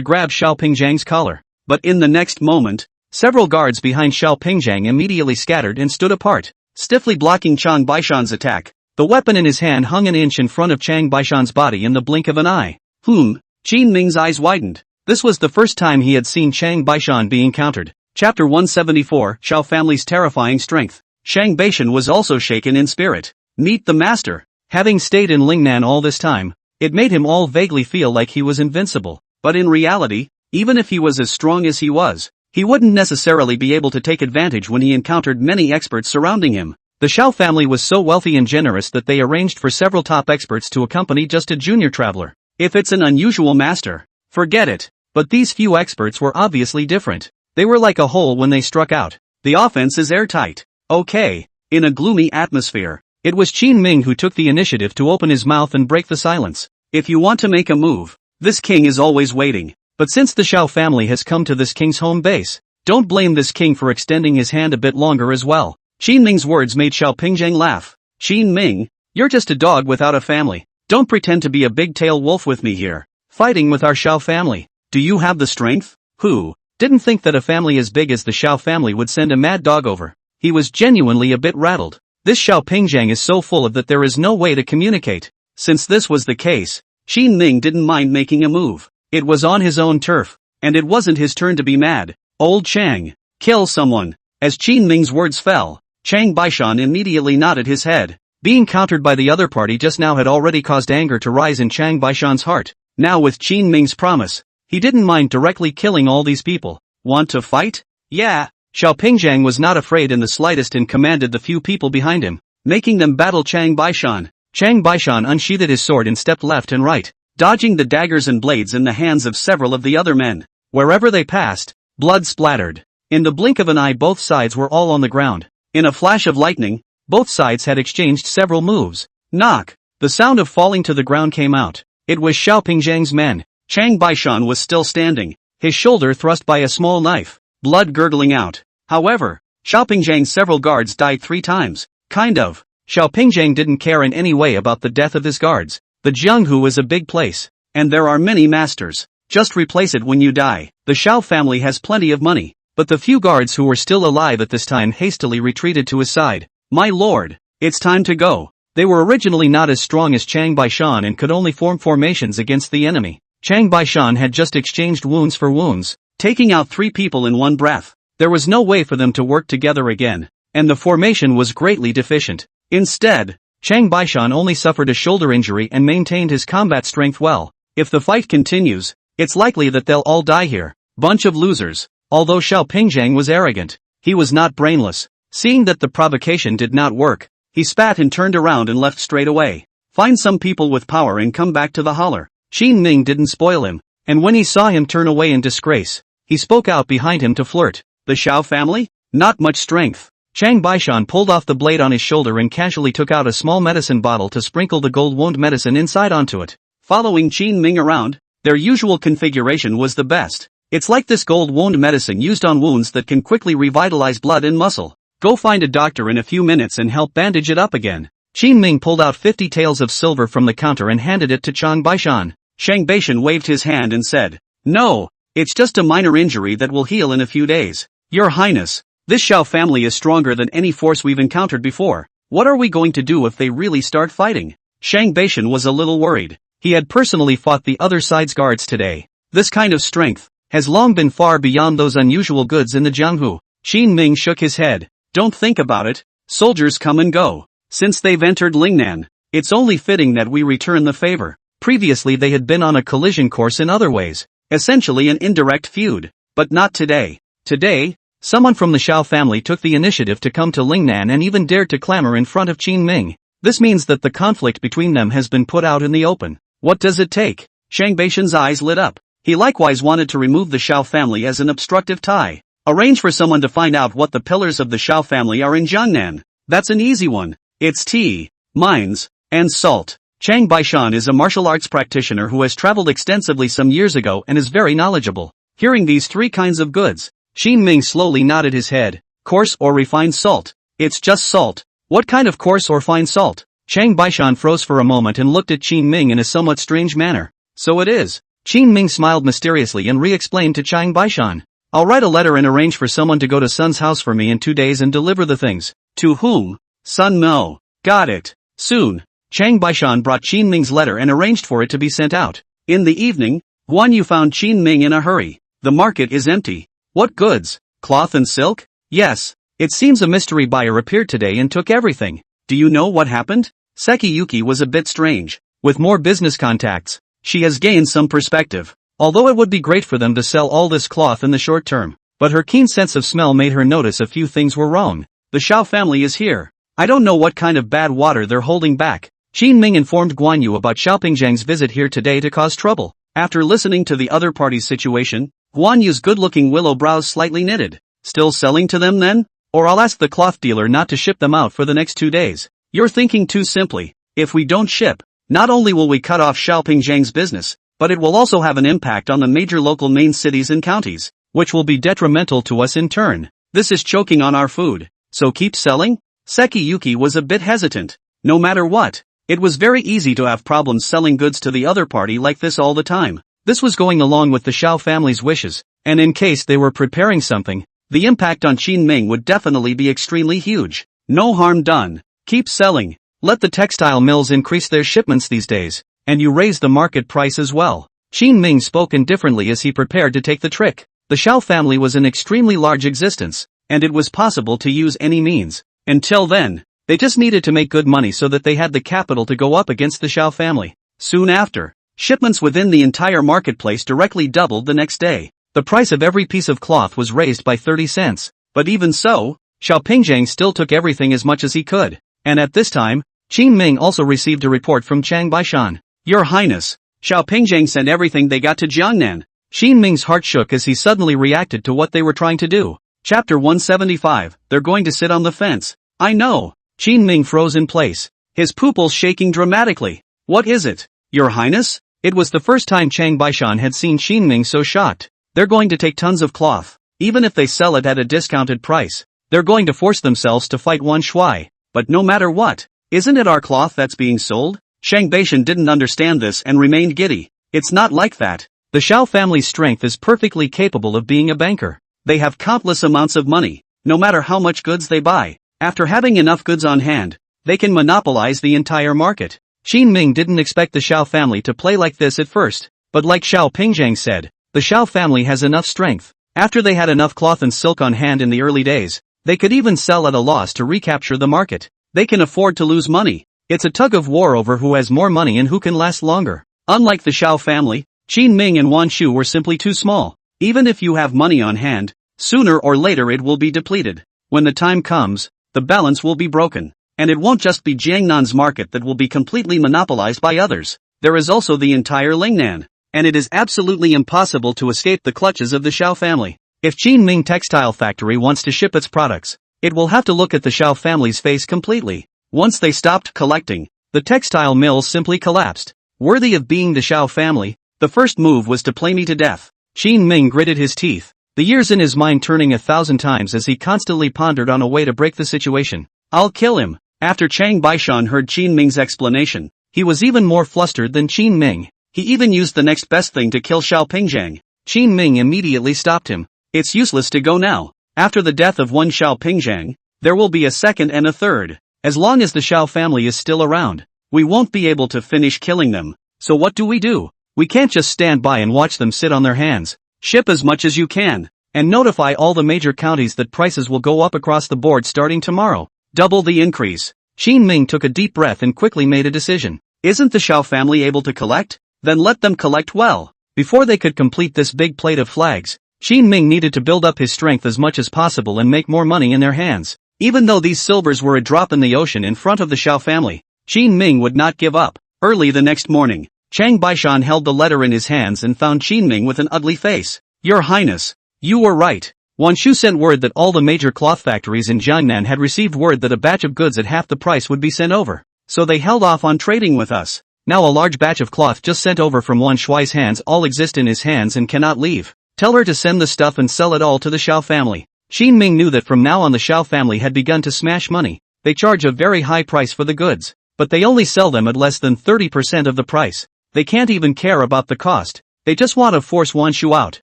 grab Shao Pingzhang's collar, but in the next moment, several guards behind Shao Pingzhang immediately scattered and stood apart, stiffly blocking Chang Baishan's attack. The weapon in his hand hung an inch in front of Chang Baishan's body in the blink of an eye. Qin Ming's eyes widened. This was the first time he had seen Chang Baishan be encountered. Chapter 174, Shao family's terrifying strength. Shang Baishan was also shaken in spirit. Meet the master. Having stayed in Lingnan all this time, it made him all vaguely feel like he was invincible. But in reality, even if he was as strong as he was, he wouldn't necessarily be able to take advantage when he encountered many experts surrounding him. The Shao family was so wealthy and generous that they arranged for several top experts to accompany just a junior traveler. If it's an unusual master, forget it. But these few experts were obviously different. They were like a hole when they struck out. The offense is airtight. Okay. In a gloomy atmosphere, it was Qin Ming who took the initiative to open his mouth and break the silence. If you want to make a move, this king is always waiting. But since the Shao family has come to this king's home base, don't blame this king for extending his hand a bit longer as well. Qin Ming's words made Shao Pingzhang laugh. "Qin Ming, you're just a dog without a family. Don't pretend to be a big-tail wolf with me here, fighting with our Shao family. Do you have the strength?" Who didn't think that a family as big as the Shao family would send a mad dog over? He was genuinely a bit rattled. This Shao Pingzhang is so full of that there is no way to communicate. Since this was the case, Qin Ming didn't mind making a move. It was on his own turf, and it wasn't his turn to be mad. "Old Chang, kill someone." As Qin Ming's words fell, Chang Baishan immediately nodded his head. Being countered by the other party just now had already caused anger to rise in Chang Baishan's heart. Now with Qin Ming's promise, he didn't mind directly killing all these people. "Want to fight?" "Yeah." Shao Pingzhang was not afraid in the slightest and commanded the few people behind him, making them battle Chang Baishan. Chang Baishan unsheathed his sword and stepped left and right, dodging the daggers and blades in the hands of several of the other men. Wherever they passed, blood splattered. In the blink of an eye both sides were all on the ground. In a flash of lightning, both sides had exchanged several moves. Knock! The sound of falling to the ground came out. It was Shao Pingzhang's men. Chang Baishan was still standing, his shoulder thrust by a small knife, blood gurgling out. However, Shao Pingzhang's several guards died 3 times. Kind of. Shao Pingzhang didn't care in any way about the death of his guards. The Jianghu is a big place, and there are many masters. Just replace it when you die. The Shao family has plenty of money. but the few guards who were still alive at this time hastily retreated to his side. My lord, it's time to go. They were originally not as strong as Chang Baishan and could only form formations against the enemy. Chang Baishan had just exchanged wounds for wounds, taking out 3 people in one breath. There was no way for them to work together again, and the formation was greatly deficient. Instead, Chang Baishan only suffered a shoulder injury and maintained his combat strength well. If the fight continues, it's likely that they'll all die here. Bunch of losers. Although Xiao Pingjiang was arrogant, he was not brainless. Seeing that the provocation did not work, he spat and turned around and left straight away. Find some people with power and come back to the holler. Qin Ming didn't spoil him, and when he saw him turn away in disgrace, he spoke out behind him to flirt. The Xiao family? Not much strength. Chang Baishan pulled off the blade on his shoulder and casually took out a small medicine bottle to sprinkle the gold wound medicine inside onto it. Following Qin Ming around, their usual configuration was the best. It's like this gold wound medicine used on wounds that can quickly revitalize blood and muscle. Go find a doctor in a few minutes and help bandage it up again. Qin Ming pulled out 50 taels of silver from the counter and handed it to Chang Baishan. Chang Baishan waved his hand and said, "No, it's just a minor injury that will heal in a few days. Your Highness, this Xiao family is stronger than any force we've encountered before. What are we going to do if they really start fighting?" Chang Baishan was a little worried. He had personally fought the other side's guards today. This kind of strength has long been far beyond those unusual goods in the Jianghu. Qin Ming shook his head. Don't think about it. Soldiers come and go. Since they've entered Lingnan, it's only fitting that we return the favor. Previously they had been on a collision course in other ways, essentially an indirect feud. But not today. Today, someone from the Xiao family took the initiative to come to Lingnan and even dared to clamor in front of Qin Ming. This means that the conflict between them has been put out in the open. What does it take? Chang Baishan's eyes lit up. He likewise wanted to remove the Xiao family as an obstructive tie. Arrange for someone to find out what the pillars of the Xiao family are in Jiangnan. That's an easy one. It's tea, mines, and salt. Chang Baishan is a martial arts practitioner who has traveled extensively some years ago and is very knowledgeable. Hearing these 3 kinds of goods, Qin Ming slowly nodded his head. Coarse or refined salt? It's just salt. What kind of coarse or fine salt? Chang Baishan froze for a moment and looked at Qin Ming in a somewhat strange manner. So it is. Qin Ming smiled mysteriously and re-explained to Chang Baishan. I'll write a letter and arrange for someone to go to Sun's house for me in 2 days and deliver the things. To whom? Sun Mo. Got it. Soon. Chang Baishan brought Qin Ming's letter and arranged for it to be sent out. In the evening, Guan Yu found Qin Ming in a hurry. The market is empty. What goods? Cloth and silk? Yes. It seems a mystery buyer appeared today and took everything. Do you know what happened? Seki Yuki was a bit strange. With more business contacts, she has gained some perspective. Although it would be great for them to sell all this cloth in the short term, but her keen sense of smell made her notice a few things were wrong. The Xiao family is here. I don't know what kind of bad water they're holding back. Qin Ming informed Guan Yu about Xiao Pingjiang's visit here today to cause trouble. After listening to the other party's situation, Guan Yu's good-looking willow brows slightly knitted. Still selling to them then? Or I'll ask the cloth dealer not to ship them out for the next 2 days. You're thinking too simply. If we don't ship, not only will we cut off Xiao Pingjiang's business, but it will also have an impact on the major local main cities and counties, which will be detrimental to us in turn. This is choking on our food. So keep selling? Seki Yuki was a bit hesitant. No matter what, it was very easy to have problems selling goods to the other party like this all the time. This was going along with the Xiao family's wishes, and in case they were preparing something, the impact on Qin Ming would definitely be extremely huge. No harm done. Keep selling. Let the textile mills increase their shipments these days, and you raise the market price as well. Qin Ming spoke indifferently as he prepared to take the trick. The Xiao family was an extremely large existence, and it was possible to use any means. Until then, they just needed to make good money so that they had the capital to go up against the Xiao family. Soon after, shipments within the entire marketplace directly doubled the next day. The price of every piece of cloth was raised by 30 cents. But even so, Xiao Pingjiang still took everything as much as he could. And at this time, Qin Ming also received a report from Chang Baishan. Your Highness, Xiao Pingjiang sent everything they got to Jiangnan. Qin Ming's heart shook as he suddenly reacted to what they were trying to do. Chapter 175, they're going to sit on the fence. I know. Qin Ming froze in place, his pupils shaking dramatically. What is it, Your Highness? It was the first time Chang Baishan had seen Qin Ming so shocked. They're going to take tons of cloth. Even if they sell it at a discounted price, they're going to force themselves to fight Wan Shui. But no matter what, isn't it our cloth that's being sold? Chang Baishan didn't understand this and remained giddy. It's not like that. The Xiao family's strength is perfectly capable of being a banker. They have countless amounts of money, no matter how much goods they buy. After having enough goods on hand, they can monopolize the entire market. Qin Ming didn't expect the Xiao family to play like this at first, but like Xiao Pingjiang said, the Xiao family has enough strength. After they had enough cloth and silk on hand in the early days, they could even sell at a loss to recapture the market. They can afford to lose money. It's a tug of war over who has more money and who can last longer. Unlike the Xiao family, Qin Ming and Wan Shu were simply too small. Even if you have money on hand, sooner or later it will be depleted. When the time comes, the balance will be broken. And it won't just be Jiangnan's market that will be completely monopolized by others. There is also the entire Lingnan. And it is absolutely impossible to escape the clutches of the Xiao family. If Qin Ming Textile Factory wants to ship its products, it will have to look at the Xiao family's face completely. Once they stopped collecting, the textile mills simply collapsed. Worthy of being the Xiao family, the first move was to play me to death. Qin Ming gritted his teeth, the years in his mind turning 1,000 times as he constantly pondered on a way to break the situation. I'll kill him. After Chang Baishan heard Qin Ming's explanation, he was even more flustered than Qin Ming. He even used the next best thing to kill Xiao Pingjiang. Qin Ming immediately stopped him. It's useless to go now. After the death of one Xiao Pingjiang, there will be a second and a third. As long as the Xiao family is still around, we won't be able to finish killing them. So what do? We can't just stand by and watch them sit on their hands. Ship as much as you can, and notify all the major counties that prices will go up across the board starting tomorrow. Double the increase. Qin Ming took a deep breath and quickly made a decision. Isn't the Xiao family able to collect? Then let them collect well. Before they could complete this big plate of flags, Qin Ming needed to build up his strength as much as possible and make more money in their hands. Even though these silvers were a drop in the ocean in front of the Xiao family, Qin Ming would not give up. Early the next morning, Chang Baishan held the letter in his hands and found Qin Ming with an ugly face. Your Highness, you were right. Wan Shu sent word that all the major cloth factories in Jiangnan had received word that a batch of goods at half the price would be sent over. So they held off on trading with us. Now a large batch of cloth just sent over from Wan Shuai's hands all exist in his hands and cannot leave. Tell her to send the stuff and sell it all to the Xiao family. Qin Ming knew that from now on the Xiao family had begun to smash money. They charge a very high price for the goods, but they only sell them at less than 30% of the price. They can't even care about the cost. They just want to force Wan Shu out.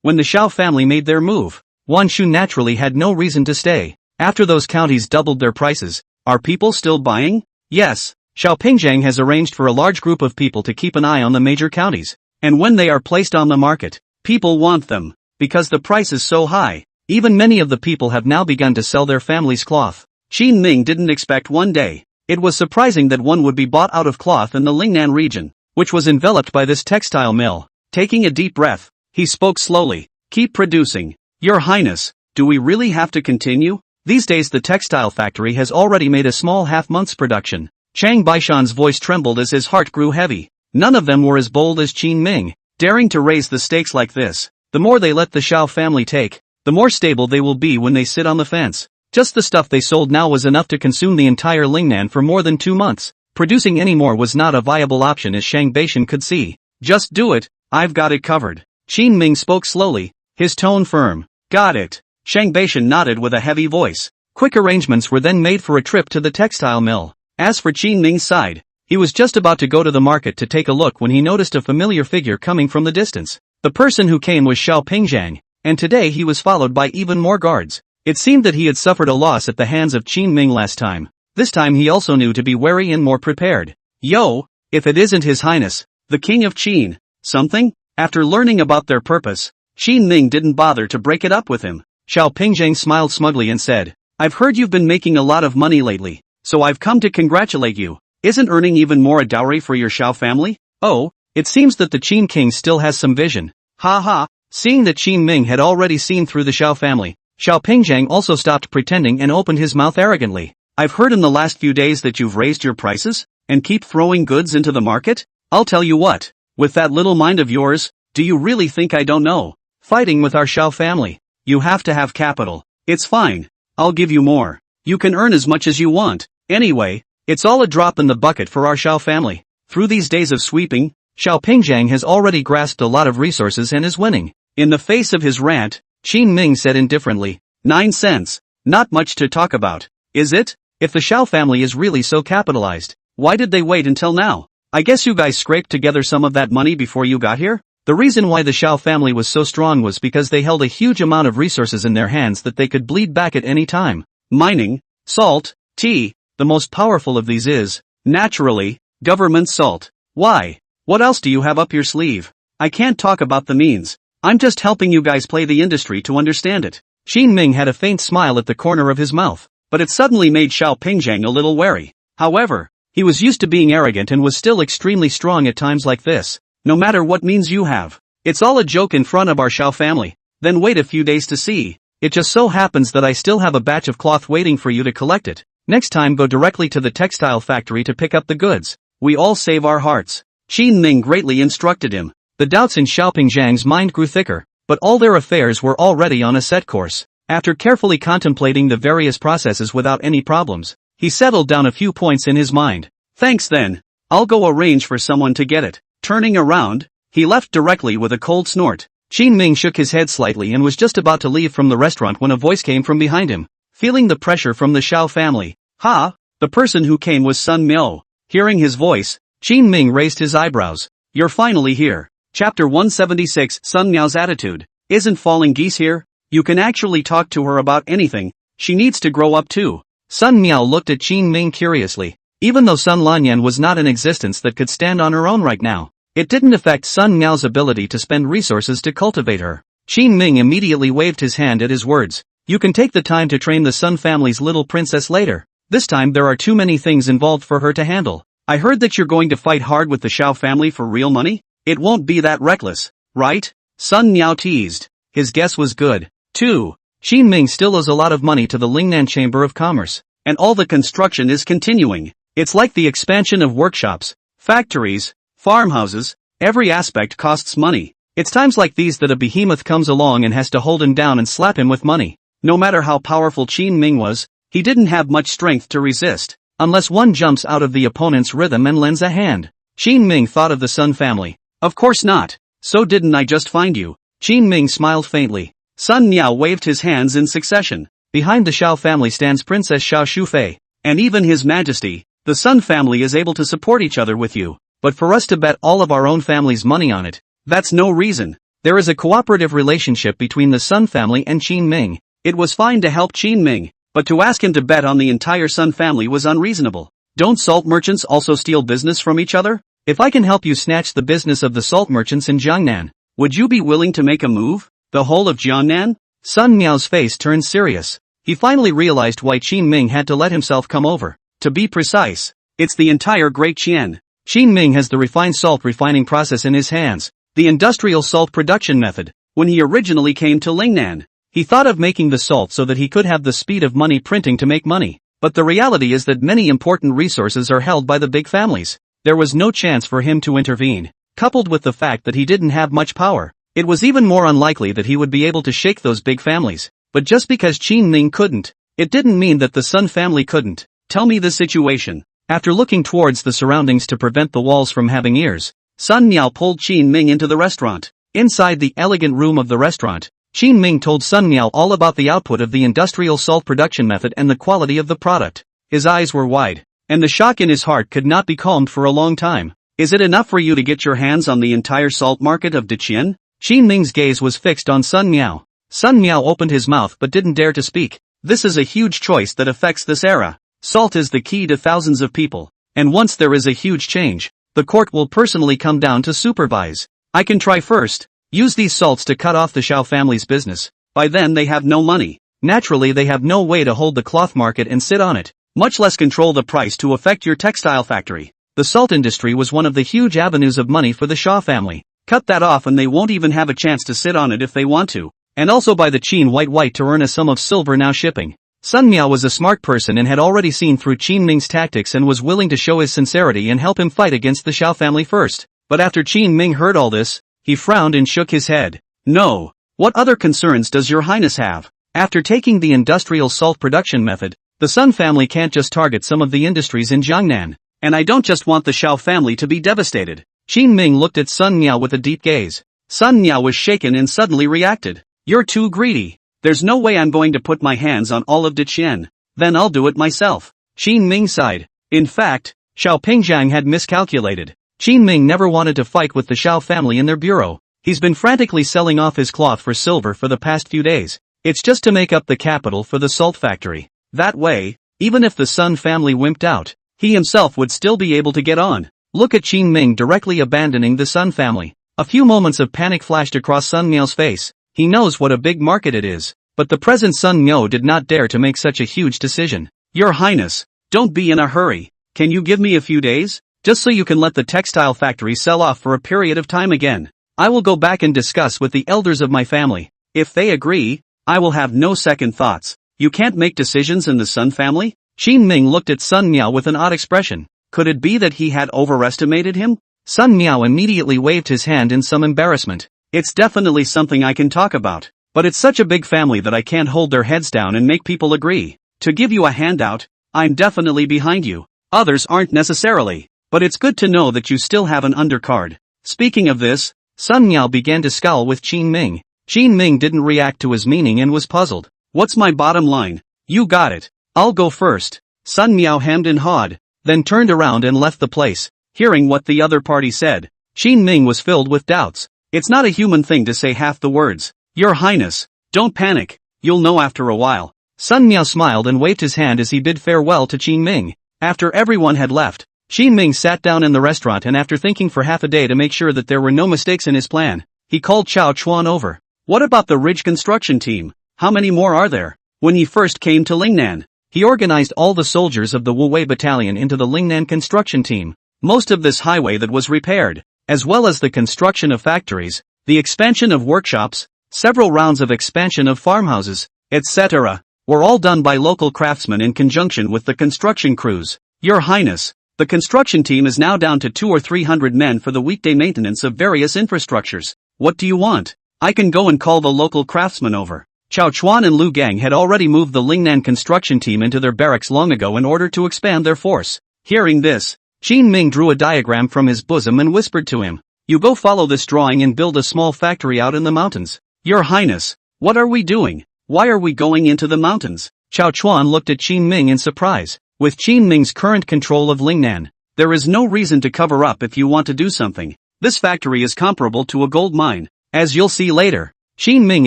When the Xiao family made their move, Wan Shu naturally had no reason to stay. After those counties doubled their prices, are people still buying? Yes. Xiao Pingjiang has arranged for a large group of people to keep an eye on the major counties. And when they are placed on the market, people want them. Because the price is so high, even many of the people have now begun to sell their family's cloth. Qin Ming didn't expect one day. It was surprising that one would be bought out of cloth in the Lingnan region, which was enveloped by this textile mill. Taking a deep breath, he spoke slowly. Keep producing. Your Highness, do we really have to continue? These days the textile factory has already made a small half-month's production. Chang Baishan's voice trembled as his heart grew heavy. None of them were as bold as Qin Ming, daring to raise the stakes like this. The more they let the Xiao family take, the more stable they will be when they sit on the fence. Just the stuff they sold now was enough to consume the entire Lingnan for more than 2 months. Producing any more was not a viable option as Shang Baishan could see. Just do it, I've got it covered. Qin Ming spoke slowly, his tone firm. Got it. Shang Baishan nodded with a heavy voice. Quick arrangements were then made for a trip to the textile mill. As for Qin Ming's side, he was just about to go to the market to take a look when he noticed a familiar figure coming from the distance. The person who came was Xiao Pingjiang, and today he was followed by even more guards. It seemed that he had suffered a loss at the hands of Qin Ming last time. This time he also knew to be wary and more prepared. Yo, if it isn't His Highness, the King of Qin, something? After learning about their purpose, Qin Ming didn't bother to break it up with him. Xiao Pingjiang smiled smugly and said, I've heard you've been making a lot of money lately, so I've come to congratulate you. Isn't earning even more a dowry for your Xiao family? Oh, it seems that the Qin King still has some vision. Ha ha. Seeing that Qin Ming had already seen through the Xiao family, Xiao Pingjiang also stopped pretending and opened his mouth arrogantly. I've heard in the last few days that you've raised your prices, and keep throwing goods into the market? I'll tell you what, with that little mind of yours, do you really think I don't know? Fighting with our Xiao family, you have to have capital. It's fine, I'll give you more. You can earn as much as you want. Anyway, it's all a drop in the bucket for our Xiao family. Through these days of sweeping, Xiao Pingjiang has already grasped a lot of resources and is winning. In the face of his rant, Qin Ming said indifferently, 9 cents. Not much to talk about, is it? If the Xiao family is really so capitalized, why did they wait until now? I guess you guys scraped together some of that money before you got here? The reason why the Xiao family was so strong was because they held a huge amount of resources in their hands that they could bleed back at any time. Mining, salt, tea, the most powerful of these is, naturally, government salt. Why? What else do you have up your sleeve? I can't talk about the means. I'm just helping you guys play the industry to understand it. Qin Ming had a faint smile at the corner of his mouth, but it suddenly made Xiao Pingzhang a little wary. However, he was used to being arrogant and was still extremely strong at times like this. No matter what means you have, it's all a joke in front of our Xiao family. Then wait a few days to see. It just so happens that I still have a batch of cloth waiting for you to collect it. Next time go directly to the textile factory to pick up the goods. We all save our hearts. Qin Ming greatly instructed him. The doubts in Xiao Pingzhang's mind grew thicker, but all their affairs were already on a set course. After carefully contemplating the various processes without any problems, he settled down a few points in his mind. Thanks then. I'll go arrange for someone to get it. Turning around, he left directly with a cold snort. Qin Ming shook his head slightly and was just about to leave from the restaurant when a voice came from behind him. Feeling the pressure from the Xiao family. Ha! The person who came was Sun Miao. Hearing his voice, Qin Ming raised his eyebrows. You're finally here. Chapter 176 Sun Miao's attitude. Isn't Falling Geese here? You can actually talk to her about anything. She needs to grow up too. Sun Miao looked at Qin Ming curiously. Even though Sun Lanyan was not in existence that could stand on her own right now, it didn't affect Sun Miao's ability to spend resources to cultivate her. Qin Ming immediately waved his hand at his words. You can take the time to train the Sun family's little princess later. This time there are too many things involved for her to handle. I heard that you're going to fight hard with the Xiao family for real money? It won't be that reckless, right? Sun Miao teased. His guess was good, too. Qin Ming still owes a lot of money to the Lingnan Chamber of Commerce, and all the construction is continuing. It's like the expansion of workshops, factories, farmhouses, every aspect costs money. It's times like these that a behemoth comes along and has to hold him down and slap him with money. No matter how powerful Qin Ming was, he didn't have much strength to resist, unless one jumps out of the opponent's rhythm and lends a hand. Qin Ming thought of the Sun family. Of course not. So didn't I just find you? Qin Ming smiled faintly. Sun Miao waved his hands in succession. Behind the Xiao family stands Princess Xiao Shufei, and even His Majesty, the Sun family is able to support each other with you. But for us to bet all of our own family's money on it, that's no reason. There is a cooperative relationship between the Sun family and Qin Ming. It was fine to help Qin Ming, but to ask him to bet on the entire Sun family was unreasonable. Don't salt merchants also steal business from each other? If I can help you snatch the business of the salt merchants in Jiangnan, would you be willing to make a move? The whole of Jiangnan? Sun Miao's face turned serious. He finally realized why Qin Ming had to let himself come over. To be precise, it's the entire Great Qian. Qin Ming has the refined salt refining process in his hands, the industrial salt production method. When he originally came to Lingnan, he thought of making the salt so that he could have the speed of money printing to make money. But the reality is that many important resources are held by the big families. There was no chance for him to intervene. Coupled with the fact that he didn't have much power, it was even more unlikely that he would be able to shake those big families. But just because Qin Ming couldn't, it didn't mean that the Sun family couldn't. Tell me the situation. After looking towards the surroundings to prevent the walls from having ears, Sun Miao pulled Qin Ming into the restaurant. Inside the elegant room of the restaurant, Qin Ming told Sun Miao all about the output of the industrial salt production method and the quality of the product. His eyes were wide, and the shock in his heart could not be calmed for a long time. Is it enough for you to get your hands on the entire salt market of Deqian? Qin Ming's gaze was fixed on Sun Miao. Sun Miao opened his mouth but didn't dare to speak. This is a huge choice that affects this era. Salt is the key to thousands of people, and once there is a huge change, the court will personally come down to supervise. I can try first. Use these salts to cut off the Xiao family's business. By then they have no money. Naturally they have no way to hold the cloth market and sit on it, much less control the price to affect your textile factory. The salt industry was one of the huge avenues of money for the Xia family. Cut that off and they won't even have a chance to sit on it if they want to. And also buy the Qin white to earn a sum of silver now shipping. Sun Miao was a smart person and had already seen through Qin Ming's tactics and was willing to show his sincerity and help him fight against the Xiao family first. But after Qin Ming heard all this, he frowned and shook his head. No. What other concerns does your highness have? After taking the industrial salt production method, the Sun family can't just target some of the industries in Jiangnan. And I don't just want the Xiao family to be devastated. Qin Ming looked at Sun Miao with a deep gaze. Sun Miao was shaken and suddenly reacted. You're too greedy. There's no way I'm going to put my hands on all of Deqian. Then I'll do it myself. Qin Ming sighed. In fact, Xiao Pingzhang had miscalculated. Qin Ming never wanted to fight with the Xiao family in their bureau. He's been frantically selling off his cloth for silver for the past few days. It's just to make up the capital for the salt factory. That way, even if the Sun family wimped out, he himself would still be able to get on. Look at Qin Ming directly abandoning the Sun family. A few moments of panic flashed across Sun Miao's face. He knows what a big market it is, but the present Sun Miao did not dare to make such a huge decision. Your Highness, don't be in a hurry. Can you give me a few days? Just so you can let the textile factory sell off for a period of time again. I will go back and discuss with the elders of my family. If they agree, I will have no second thoughts. You can't make decisions in the Sun family? Qin Ming looked at Sun Miao with an odd expression. Could it be that he had overestimated him? Sun Miao immediately waved his hand in some embarrassment. It's definitely something I can talk about, but it's such a big family that I can't hold their heads down and make people agree. To give you a handout, I'm definitely behind you. Others aren't necessarily, but it's good to know that you still have an undercard. Speaking of this, Sun Miao began to scowl with Qin Ming. Qin Ming didn't react to his meaning and was puzzled. What's my bottom line? You got it. I'll go first. Sun Miao hemmed and hawed, then turned around and left the place. Hearing what the other party said, Qin Ming was filled with doubts. It's not a human thing to say half the words. Your Highness, don't panic. You'll know after a while. Sun Miao smiled and waved his hand as he bid farewell to Qin Ming. After everyone had left, Qin Ming sat down in the restaurant and after thinking for half a day to make sure that there were no mistakes in his plan, he called Chao Chuan over. What about the Ridge construction team? How many more are there? When he first came to Lingnan, he organized all the soldiers of the Wuwei battalion into the Lingnan construction team. Most of this highway that was repaired, as well as the construction of factories, the expansion of workshops, several rounds of expansion of farmhouses, etc., were all done by local craftsmen in conjunction with the construction crews. Your Highness, the construction team is now down to 200 or 300 men for the weekday maintenance of various infrastructures. What do you want? I can go and call the local craftsmen over. Chao Chuan and Lu Gang had already moved the Lingnan construction team into their barracks long ago in order to expand their force. Hearing this, Qin Ming drew a diagram from his bosom and whispered to him. You go follow this drawing and build a small factory out in the mountains. Your Highness, what are we doing? Why are we going into the mountains? Chao Chuan looked at Qin Ming in surprise. With Qin Ming's current control of Lingnan, there is no reason to cover up if you want to do something. This factory is comparable to a gold mine, as you'll see later. Qin Ming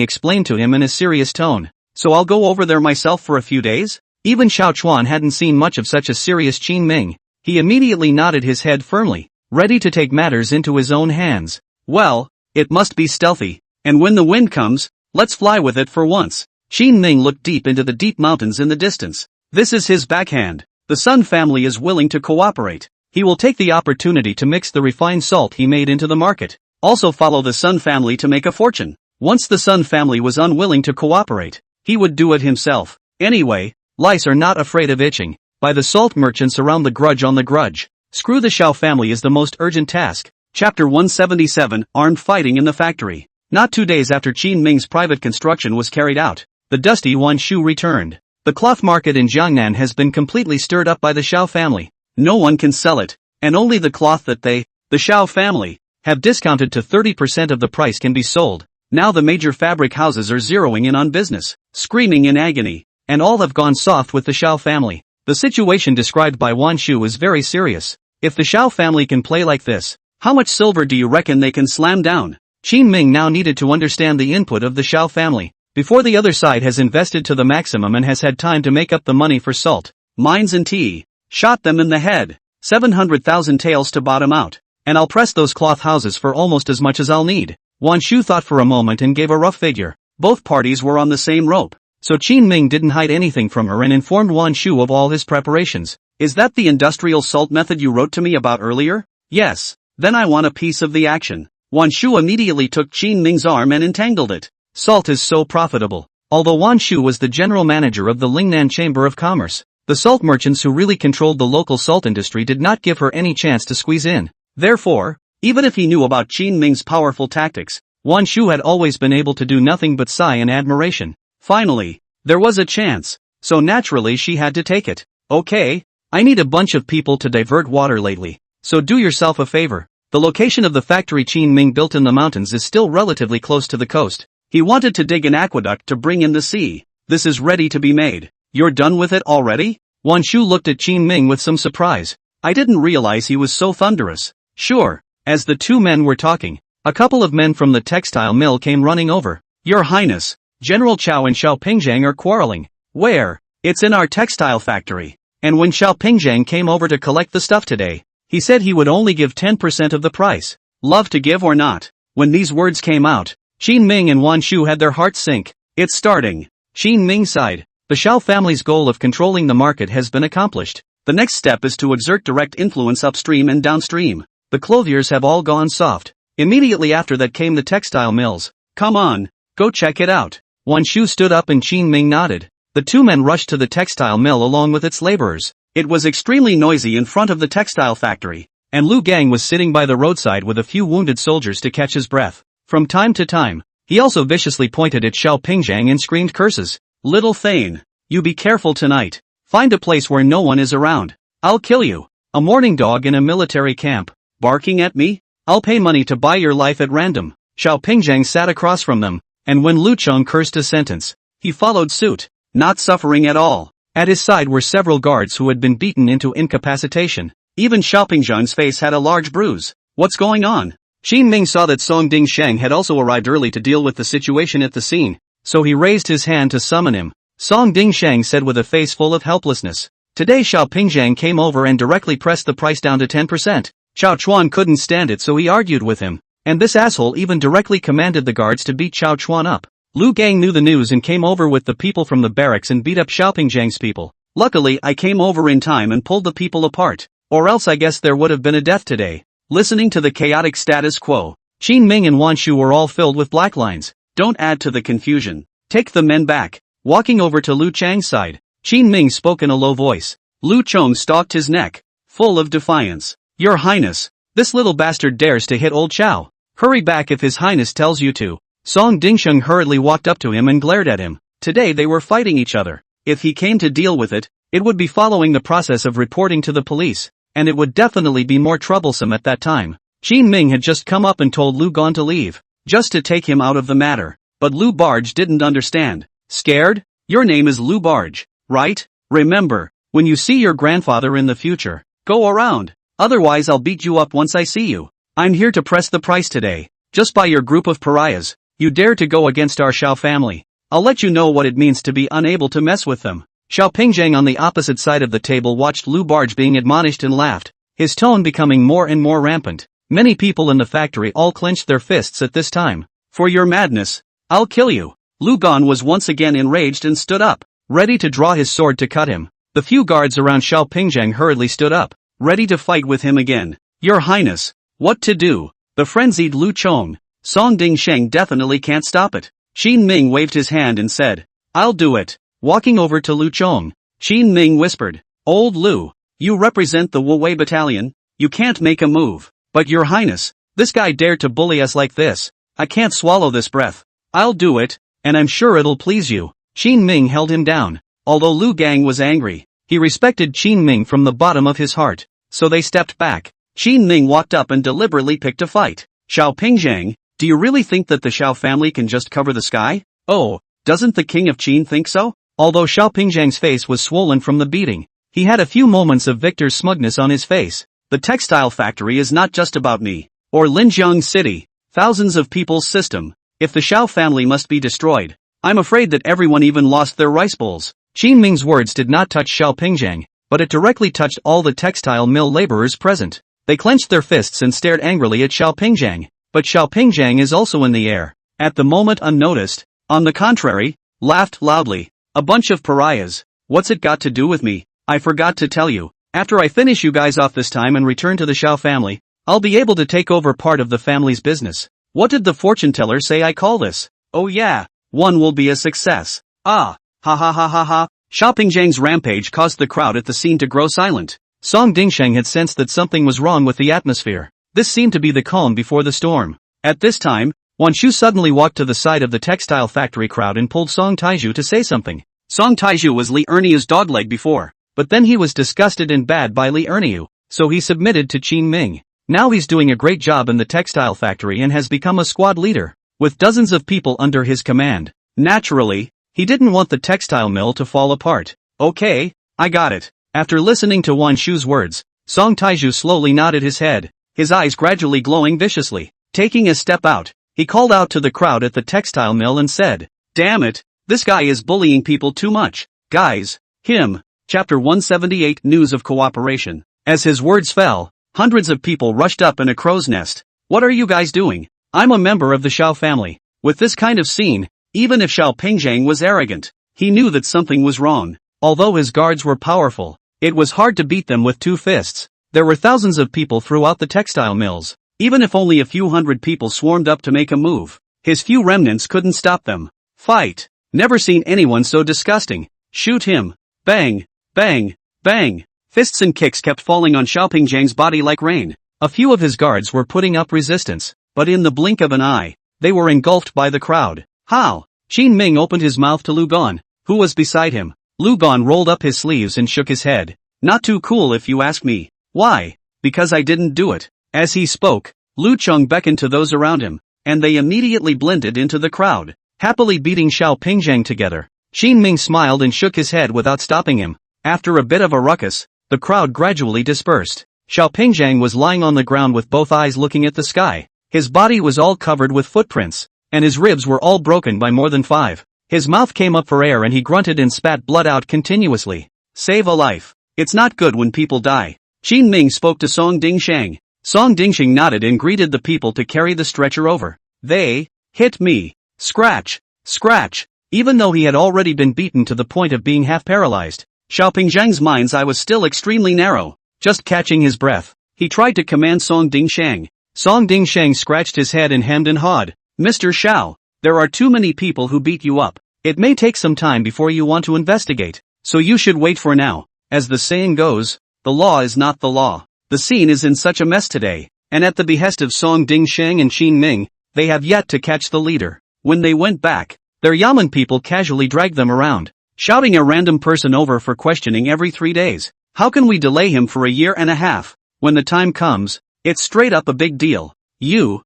explained to him in a serious tone. So I'll go over there myself for a few days? Even Chao Chuan hadn't seen much of such a serious Qin Ming. He immediately nodded his head firmly, ready to take matters into his own hands. Well, it must be stealthy, and when the wind comes, let's fly with it for once. Qin Ming looked deep into the deep mountains in the distance. This is his backhand. The Sun family is willing to cooperate. He will take the opportunity to mix the refined salt he made into the market. Also follow the Sun family to make a fortune. Once the Sun family was unwilling to cooperate, he would do it himself. Anyway, lice are not afraid of itching. By the salt merchants around the grudge on the grudge. Screw the Shao family is the most urgent task. Chapter 177, Armed Fighting in the Factory. Not 2 days after Qin Ming's private construction was carried out, the dusty Wan Shu returned. The cloth market in Jiangnan has been completely stirred up by the Shao family. No one can sell it, and only the cloth that they, the Shao family, have discounted to 30% of the price can be sold. Now the major fabric houses are zeroing in on business, screaming in agony, and all have gone soft with the Shao family. The situation described by Wan Shu is very serious. If the Shao family can play like this, how much silver do you reckon they can slam down? Qin Ming now needed to understand the input of the Shao family, before the other side has invested to the maximum and has had time to make up the money for salt, mines and tea. Shot them in the head. 700,000 taels to bottom out, and I'll press those cloth houses for almost as much as I'll need. Wan Shu thought for a moment and gave a rough figure. Both parties were on the same rope, so Qin Ming didn't hide anything from her and informed Wan Shu of all his preparations. Is that the industrial salt method you wrote to me about earlier? Yes. Then I want a piece of the action. Wan Shu immediately took Qin Ming's arm and entangled it. Salt is so profitable. Although Wan Shu was the general manager of the Lingnan Chamber of Commerce, the salt merchants who really controlled the local salt industry did not give her any chance to squeeze in. Therefore, even if he knew about Qin Ming's powerful tactics, Wan Shu had always been able to do nothing but sigh in admiration. Finally, there was a chance, so naturally she had to take it. Okay, I need a bunch of people to divert water lately, so do yourself a favor. The location of the factory Qin Ming built in the mountains is still relatively close to the coast. He wanted to dig an aqueduct to bring in the sea. This is ready to be made. You're done with it already? Wan Shu looked at Qin Ming with some surprise. I didn't realize he was so thunderous. Sure. As the two men were talking, A couple of men from the textile mill came running over. Your Highness, General Chao and Xiao Pingjiang are quarreling. Where? It's in our textile factory. And when Xiao Pingjiang came over to collect the stuff today, he said he would only give 10% of the price. Love to give or not? When these words came out, Qin Ming and Wan Shu had their hearts sink. It's starting. Qin Ming sighed. The Xiao family's goal of controlling the market has been accomplished. The next step is to exert direct influence upstream and downstream. The clothiers have all gone soft. Immediately after that came the textile mills. Come on, go check it out. Wan Shu stood up and Qin Ming nodded. The two men rushed to the textile mill along with its laborers. It was extremely noisy in front of the textile factory, and Lu Gang was sitting by the roadside with a few wounded soldiers to catch his breath. From time to time, he also viciously pointed at Xiao Pingjiang and screamed curses. Little Thane, you be careful tonight. Find a place where no one is around. I'll kill you. A mourning dog in a military camp. Barking at me? I'll pay money to buy your life at random. Xiao Pingjiang sat across from them, and when Lu Cheng cursed a sentence, he followed suit, not suffering at all. At his side were several guards who had been beaten into incapacitation. Even Xiao Pingjiang's face had a large bruise. What's going on? Qin Ming saw that Song Dingsheng had also arrived early to deal with the situation at the scene, so he raised his hand to summon him. Song Dingsheng said with a face full of helplessness. Today Xiao Pingjiang came over and directly pressed the price down to 10%. Xiao Chuan couldn't stand it, so he argued with him. And this asshole even directly commanded the guards to beat Xiao Chuan up. Lu Gang knew the news and came over with the people from the barracks and beat up Xiao Pingjiang's people. Luckily I came over in time and pulled the people apart, or else I guess there would have been a death today. Listening to the chaotic status quo, Qin Ming and Wan Shu were all filled with black lines. Don't add to the confusion. Take the men back. Walking over to Lu Chang's side, Qin Ming spoke in a low voice. Lu Cheng stalked his neck, full of defiance. Your Highness, this little bastard dares to hit old Chao. Hurry back if His Highness tells you to. Song Dingsheng hurriedly walked up to him and glared at him. Today they were fighting each other. If he came to deal with it, it would be following the process of reporting to the police, and it would definitely be more troublesome at that time. Qin Ming had just come up and told Lu Gan to leave, just to take him out of the matter, but Lu Barge didn't understand. Scared? Your name is Lu Barge, right? Remember, when you see your grandfather in the future, go around. Otherwise I'll beat you up once I see you. I'm here to press the price today. Just by your group of pariahs, you dare to go against our Xiao family. I'll let you know what it means to be unable to mess with them. Xiao Pingjiang on the opposite side of the table watched Lu Barge being admonished and laughed, his tone becoming more and more rampant. Many people in the factory all clenched their fists at this time. For your madness, I'll kill you. Lu Gan was once again enraged and stood up, ready to draw his sword to cut him. The few guards around Xiao Pingjiang hurriedly stood up, ready to fight with him again. Your Highness, what to do? The frenzied Lu Cheng. Song Dingsheng definitely can't stop it. Qin Ming waved his hand and said, I'll do it. Walking over to Lu Cheng, Qin Ming whispered, Old Lu, you represent the Wu Wei battalion, you can't make a move. But Your Highness, this guy dared to bully us like this. I can't swallow this breath. I'll do it, and I'm sure it'll please you. Qin Ming held him down. Although Lu Gang was angry, he respected Qin Ming from the bottom of his heart, so they stepped back. Qin Ming walked up and deliberately picked a fight. Xiao Pingjiang, do you really think that the Xiao family can just cover the sky? Oh, doesn't the king of Qin think so? Although Xiao Pingjiang's face was swollen from the beating, he had a few moments of victor's smugness on his face. The textile factory is not just about me, or Linjiang City, thousands of people's system. If the Xiao family must be destroyed, I'm afraid that everyone even lost their rice bowls. Qin Ming's words did not touch Xiao Pingjiang, but it directly touched all the textile mill laborers present. They clenched their fists and stared angrily at Xiao Pingjiang. But Xiao Pingjiang is also in the air, at the moment unnoticed, on the contrary, laughed loudly. A bunch of pariahs, what's it got to do with me? I forgot to tell you, after I finish you guys off this time and return to the Xiao family, I'll be able to take over part of the family's business. What did the fortune teller say I call this? Oh yeah, one will be a success. Ah, ha ha ha ha ha. Xiao Pingjiang's rampage caused the crowd at the scene to grow silent. Song Dingsheng had sensed that something was wrong with the atmosphere. This seemed to be the calm before the storm. At this time, Wan Shu suddenly walked to the side of the textile factory crowd and pulled Song Taiju to say something. Song Taiju was Li Erniu's dogleg before, but then he was disgusted and bad by Li Erniu, so he submitted to Qin Ming. Now he's doing a great job in the textile factory and has become a squad leader, with dozens of people under his command. Naturally, he didn't want the textile mill to fall apart. Okay, I got it. After listening to Wan Shu's words, Song Taiju slowly nodded his head, his eyes gradually glowing viciously. Taking a step out, he called out to the crowd at the textile mill and said, "Damn it, this guy is bullying people too much. Guys, him." Chapter 178 News of Cooperation. As his words fell, hundreds of people rushed up in a crow's nest. "What are you guys doing? I'm a member of the Xiao family." With this kind of scene, even if Xiao Pingzhang was arrogant, he knew that something was wrong. Although his guards were powerful, it was hard to beat them with 2 fists. There were thousands of people throughout the textile mills. Even if only a few hundred people swarmed up to make a move, his few remnants couldn't stop them. Fight! Never seen anyone so disgusting. Shoot him! Bang! Bang! Bang! Fists and kicks kept falling on Xiao Pingzhang's body like rain. A few of his guards were putting up resistance, but in the blink of an eye, they were engulfed by the crowd. How? Qin Ming opened his mouth to Lu Gon, who was beside him. Lu Gon rolled up his sleeves and shook his head. "Not too cool if you ask me." "Why?" "Because I didn't do it." As he spoke, Lu Cheng beckoned to those around him, and they immediately blended into the crowd, happily beating Xiao Pingzhang together. Qin Ming smiled and shook his head without stopping him. After a bit of a ruckus, the crowd gradually dispersed. Xiao Pingzhang was lying on the ground with both eyes looking at the sky. His body was all covered with footprints, and his ribs were all broken by more than 5. His mouth came up for air and he grunted and spat blood out continuously. "Save a life. It's not good when people die." Qin Ming spoke to Song Dingsheng. Song Dingsheng nodded and greeted the people to carry the stretcher over. "They hit me. Scratch. Scratch." Even though he had already been beaten to the point of being half paralyzed, Xiao Pingzhang's mind's eye was still extremely narrow. Just catching his breath, he tried to command Song Dingsheng. Song Dingsheng scratched his head and hemmed and hawed. "Mr. Xiao, there are too many people who beat you up. It may take some time before you want to investigate, so you should wait for now. As the saying goes, the law is not the law." The scene is in such a mess today, and at the behest of Song Dingsheng and Qin Ming, they have yet to catch the leader. When they went back, their Yamen people casually dragged them around, shouting a random person over for questioning every 3 days. How can we delay him for a year and a half? When the time comes, it's straight up a big deal. You.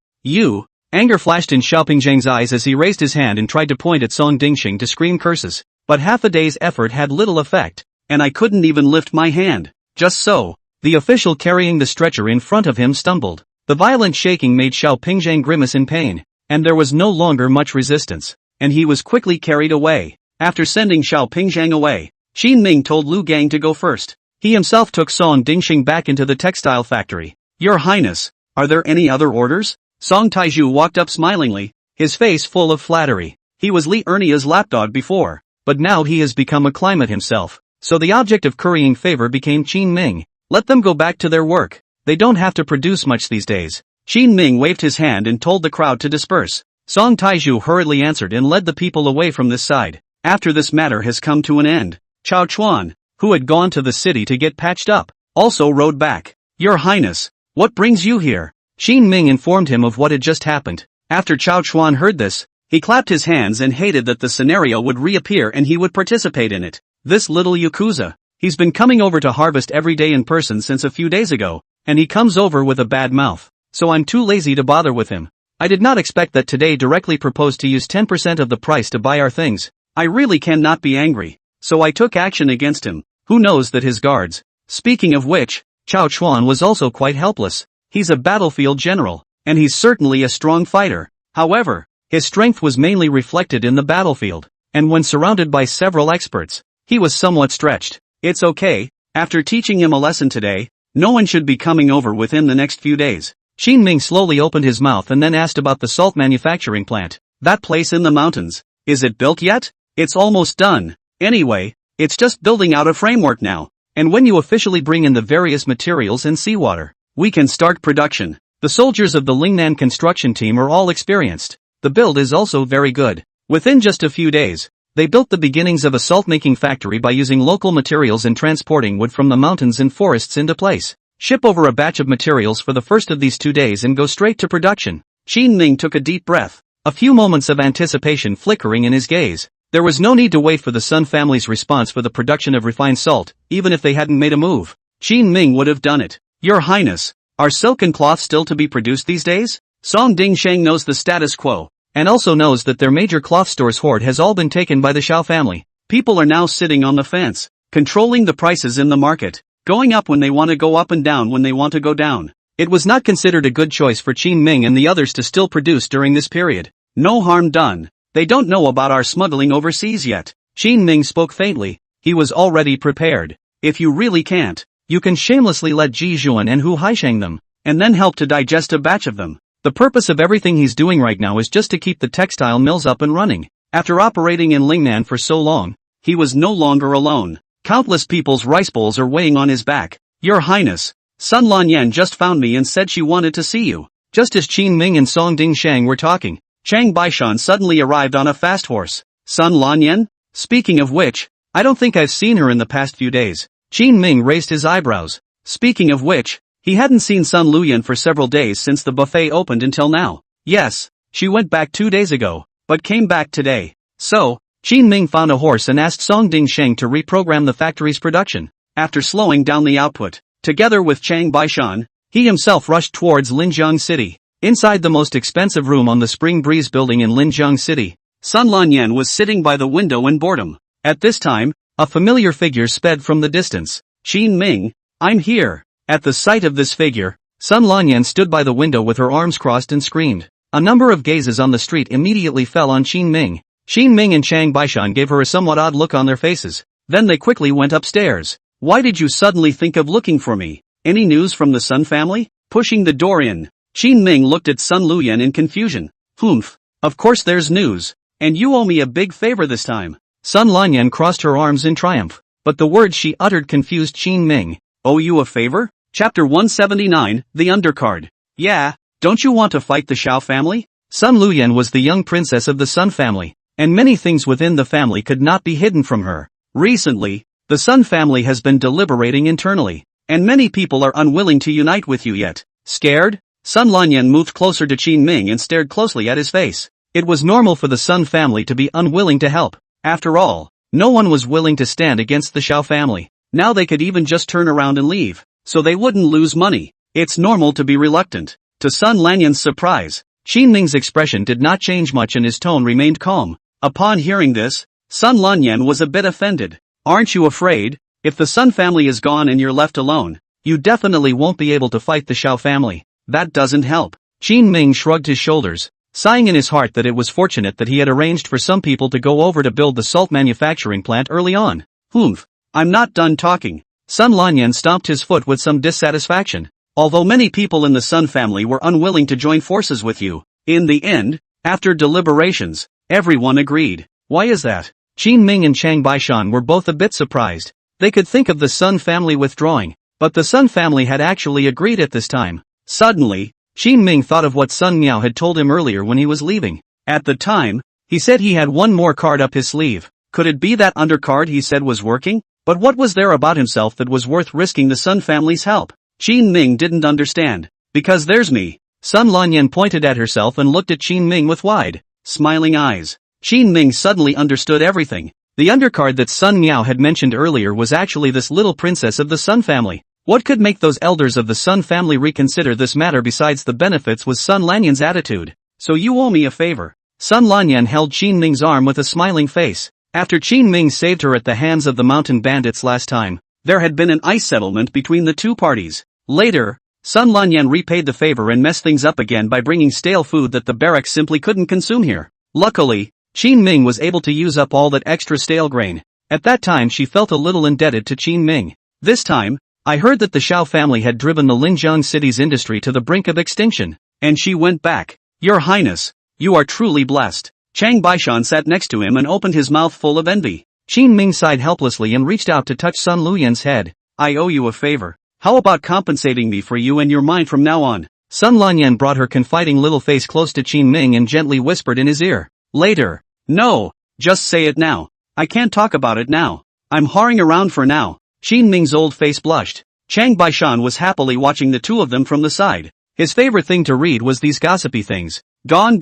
Anger flashed in Xiao Pingzhang's eyes as he raised his hand and tried to point at Song Dingsheng to scream curses. But half a day's effort had little effect, and I couldn't even lift my hand. Just so. The official carrying the stretcher in front of him stumbled. The violent shaking made Xiao Pingzhang grimace in pain, and there was no longer much resistance, and he was quickly carried away. After sending Xiao Pingzhang away, Qin Ming told Lu Gang to go first. He himself took Song Dingsheng back into the textile factory. "Your Highness, are there any other orders?" Song Taizhu walked up smilingly, his face full of flattery. He was Li Ernia's lapdog before, but now he has become a climate himself, so the object of currying favor became Qin Ming. "Let them go back to their work. They don't have to produce much these days." Qin Ming waved his hand and told the crowd to disperse. Song Taizhu hurriedly answered and led the people away from this side. After this matter has come to an end, Chao Chuan, who had gone to the city to get patched up, also rode back. "Your Highness, what brings you here?" Qin Ming informed him of what had just happened. After Chao Chuan heard this, he clapped his hands and hated that the scenario would reappear and he would participate in it. This little Yakuza. He's been coming over to harvest every day in person since a few days ago, and he comes over with a bad mouth, so I'm too lazy to bother with him. I did not expect that today directly proposed to use 10% of the price to buy our things. I really cannot be angry, so I took action against him. Who knows that his guards. Speaking of which, Chao Chuan was also quite helpless. He's a battlefield general, and he's certainly a strong fighter. However, his strength was mainly reflected in the battlefield, and when surrounded by several experts, he was somewhat stretched. It's okay, after teaching him a lesson today, no one should be coming over within the next few days. Qin Ming slowly opened his mouth and then asked about the salt manufacturing plant. That place in the mountains, is it built yet? It's almost done. Anyway, it's just building out a framework now, and when you officially bring in the various materials and seawater, we can start production. The soldiers of the Lingnan construction team are all experienced. The build is also very good. Within just a few days, they built the beginnings of a salt-making factory by using local materials and transporting wood from the mountains and forests into place. Ship over a batch of materials for the first of these 2 days and go straight to production. Qin Ming took a deep breath, a few moments of anticipation flickering in his gaze. There was no need to wait for the Sun family's response for the production of refined salt, even if they hadn't made a move. Qin Ming would have done it. Your Highness, are silk and cloth still to be produced these days? Song Dingsheng knows the status quo, and also knows that their major cloth store's hoard has all been taken by the Xiao family. People are now sitting on the fence, controlling the prices in the market, going up when they want to go up and down when they want to go down. It was not considered a good choice for Qin Ming and the others to still produce during this period. No harm done. They don't know about our smuggling overseas yet. Qin Ming spoke faintly. He was already prepared. If you really can't, you can shamelessly let Ji Zhuan and Hu Haisheng them, and then help to digest a batch of them. The purpose of everything he's doing right now is just to keep the textile mills up and running. After operating in Lingnan for so long, he was no longer alone. Countless people's rice bowls are weighing on his back. Your Highness, Sun Lanyan just found me and said she wanted to see you. Just as Qin Ming and Song Ding Shang were talking, Chang Baishan suddenly arrived on a fast horse. Sun Lanyan? Speaking of which, I don't think I've seen her in the past few days. Qin Ming raised his eyebrows. Speaking of which, he hadn't seen Sun Luyan for several days since the buffet opened until now. Yes, she went back 2 days ago, but came back today. So, Qin Ming found a horse and asked Song Ding Sheng to reprogram the factory's production. After slowing down the output, together with Chang Baishan, he himself rushed towards Linjiang City. Inside the most expensive room on the Spring Breeze building in Linjiang City, Sun Lanyan was sitting by the window in boredom. At this time, a familiar figure sped from the distance. Qin Ming, I'm here. At the sight of this figure, Sun Lanyan stood by the window with her arms crossed and screamed. A number of gazes on the street immediately fell on Qin Ming. Qin Ming and Chang Baishan gave her a somewhat odd look on their faces. Then they quickly went upstairs. Why did you suddenly think of looking for me? Any news from the Sun family? Pushing the door in, Qin Ming looked at Sun Luyan in confusion. Humph. Of course there's news. And you owe me a big favor this time. Sun Lanyan crossed her arms in triumph. But the words she uttered confused Qin Ming. Owe you a favor? Chapter 179, The Undercard. Yeah, don't you want to fight the Shao family? Sun Luyan was the young princess of the Sun family, and many things within the family could not be hidden from her. Recently, the Sun family has been deliberating internally, and many people are unwilling to unite with you yet. Scared? Sun Lanyan moved closer to Qin Ming and stared closely at his face. It was normal for the Sun family to be unwilling to help. After all, no one was willing to stand against the Shao family. Now they could even just turn around and leave, so they wouldn't lose money. It's normal to be reluctant. To Sun Lanyan's surprise, Qin Ming's expression did not change much and his tone remained calm. Upon hearing this, Sun Lanyan was a bit offended. Aren't you afraid? If the Sun family is gone and you're left alone, you definitely won't be able to fight the Shao family. That doesn't help. Qin Ming shrugged his shoulders, sighing in his heart that it was fortunate that he had arranged for some people to go over to build the salt manufacturing plant early on. Humph. I'm not done talking. Sun Lanyan stomped his foot with some dissatisfaction. Although many people in the Sun family were unwilling to join forces with you, in the end, after deliberations, everyone agreed. Why is that? Qin Ming and Chang Baishan were both a bit surprised. They could think of the Sun family withdrawing, but the Sun family had actually agreed at this time. Suddenly, Qin Ming thought of what Sun Miao had told him earlier when he was leaving. At the time, he said he had one more card up his sleeve. Could it be that undercard he said was working? But what was there about himself that was worth risking the Sun family's help? Qin Ming didn't understand. Because there's me. Sun Lanyan pointed at herself and looked at Qin Ming with wide, smiling eyes. Qin Ming suddenly understood everything. The undercard that Sun Miao had mentioned earlier was actually this little princess of the Sun family. What could make those elders of the Sun family reconsider this matter besides the benefits was Sun Lanyan's attitude? So you owe me a favor. Sun Lanyan held Qin Ming's arm with a smiling face. After Qin Ming saved her at the hands of the mountain bandits last time, there had been an ice settlement between the two parties. Later, Sun Lanyan repaid the favor and messed things up again by bringing stale food that the barracks simply couldn't consume here. Luckily, Qin Ming was able to use up all that extra stale grain. At that time she felt a little indebted to Qin Ming. This time, I heard that the Shao family had driven the Linjiang city's industry to the brink of extinction, and she went back. Your Highness, you are truly blessed. Chang Baishan sat next to him and opened his mouth full of envy. Qin Ming sighed helplessly and reached out to touch Sun Luyan's head. I owe you a favor. How about compensating me for you and your mind from now on? Sun Lanyan brought her confiding little face close to Qin Ming and gently whispered in his ear. Later. No, just say it now. I can't talk about it now. I'm hurrying around for now. Qin Ming's old face blushed. Chang Baishan was happily watching the two of them from the side. His favorite thing to read was these gossipy things. Gone.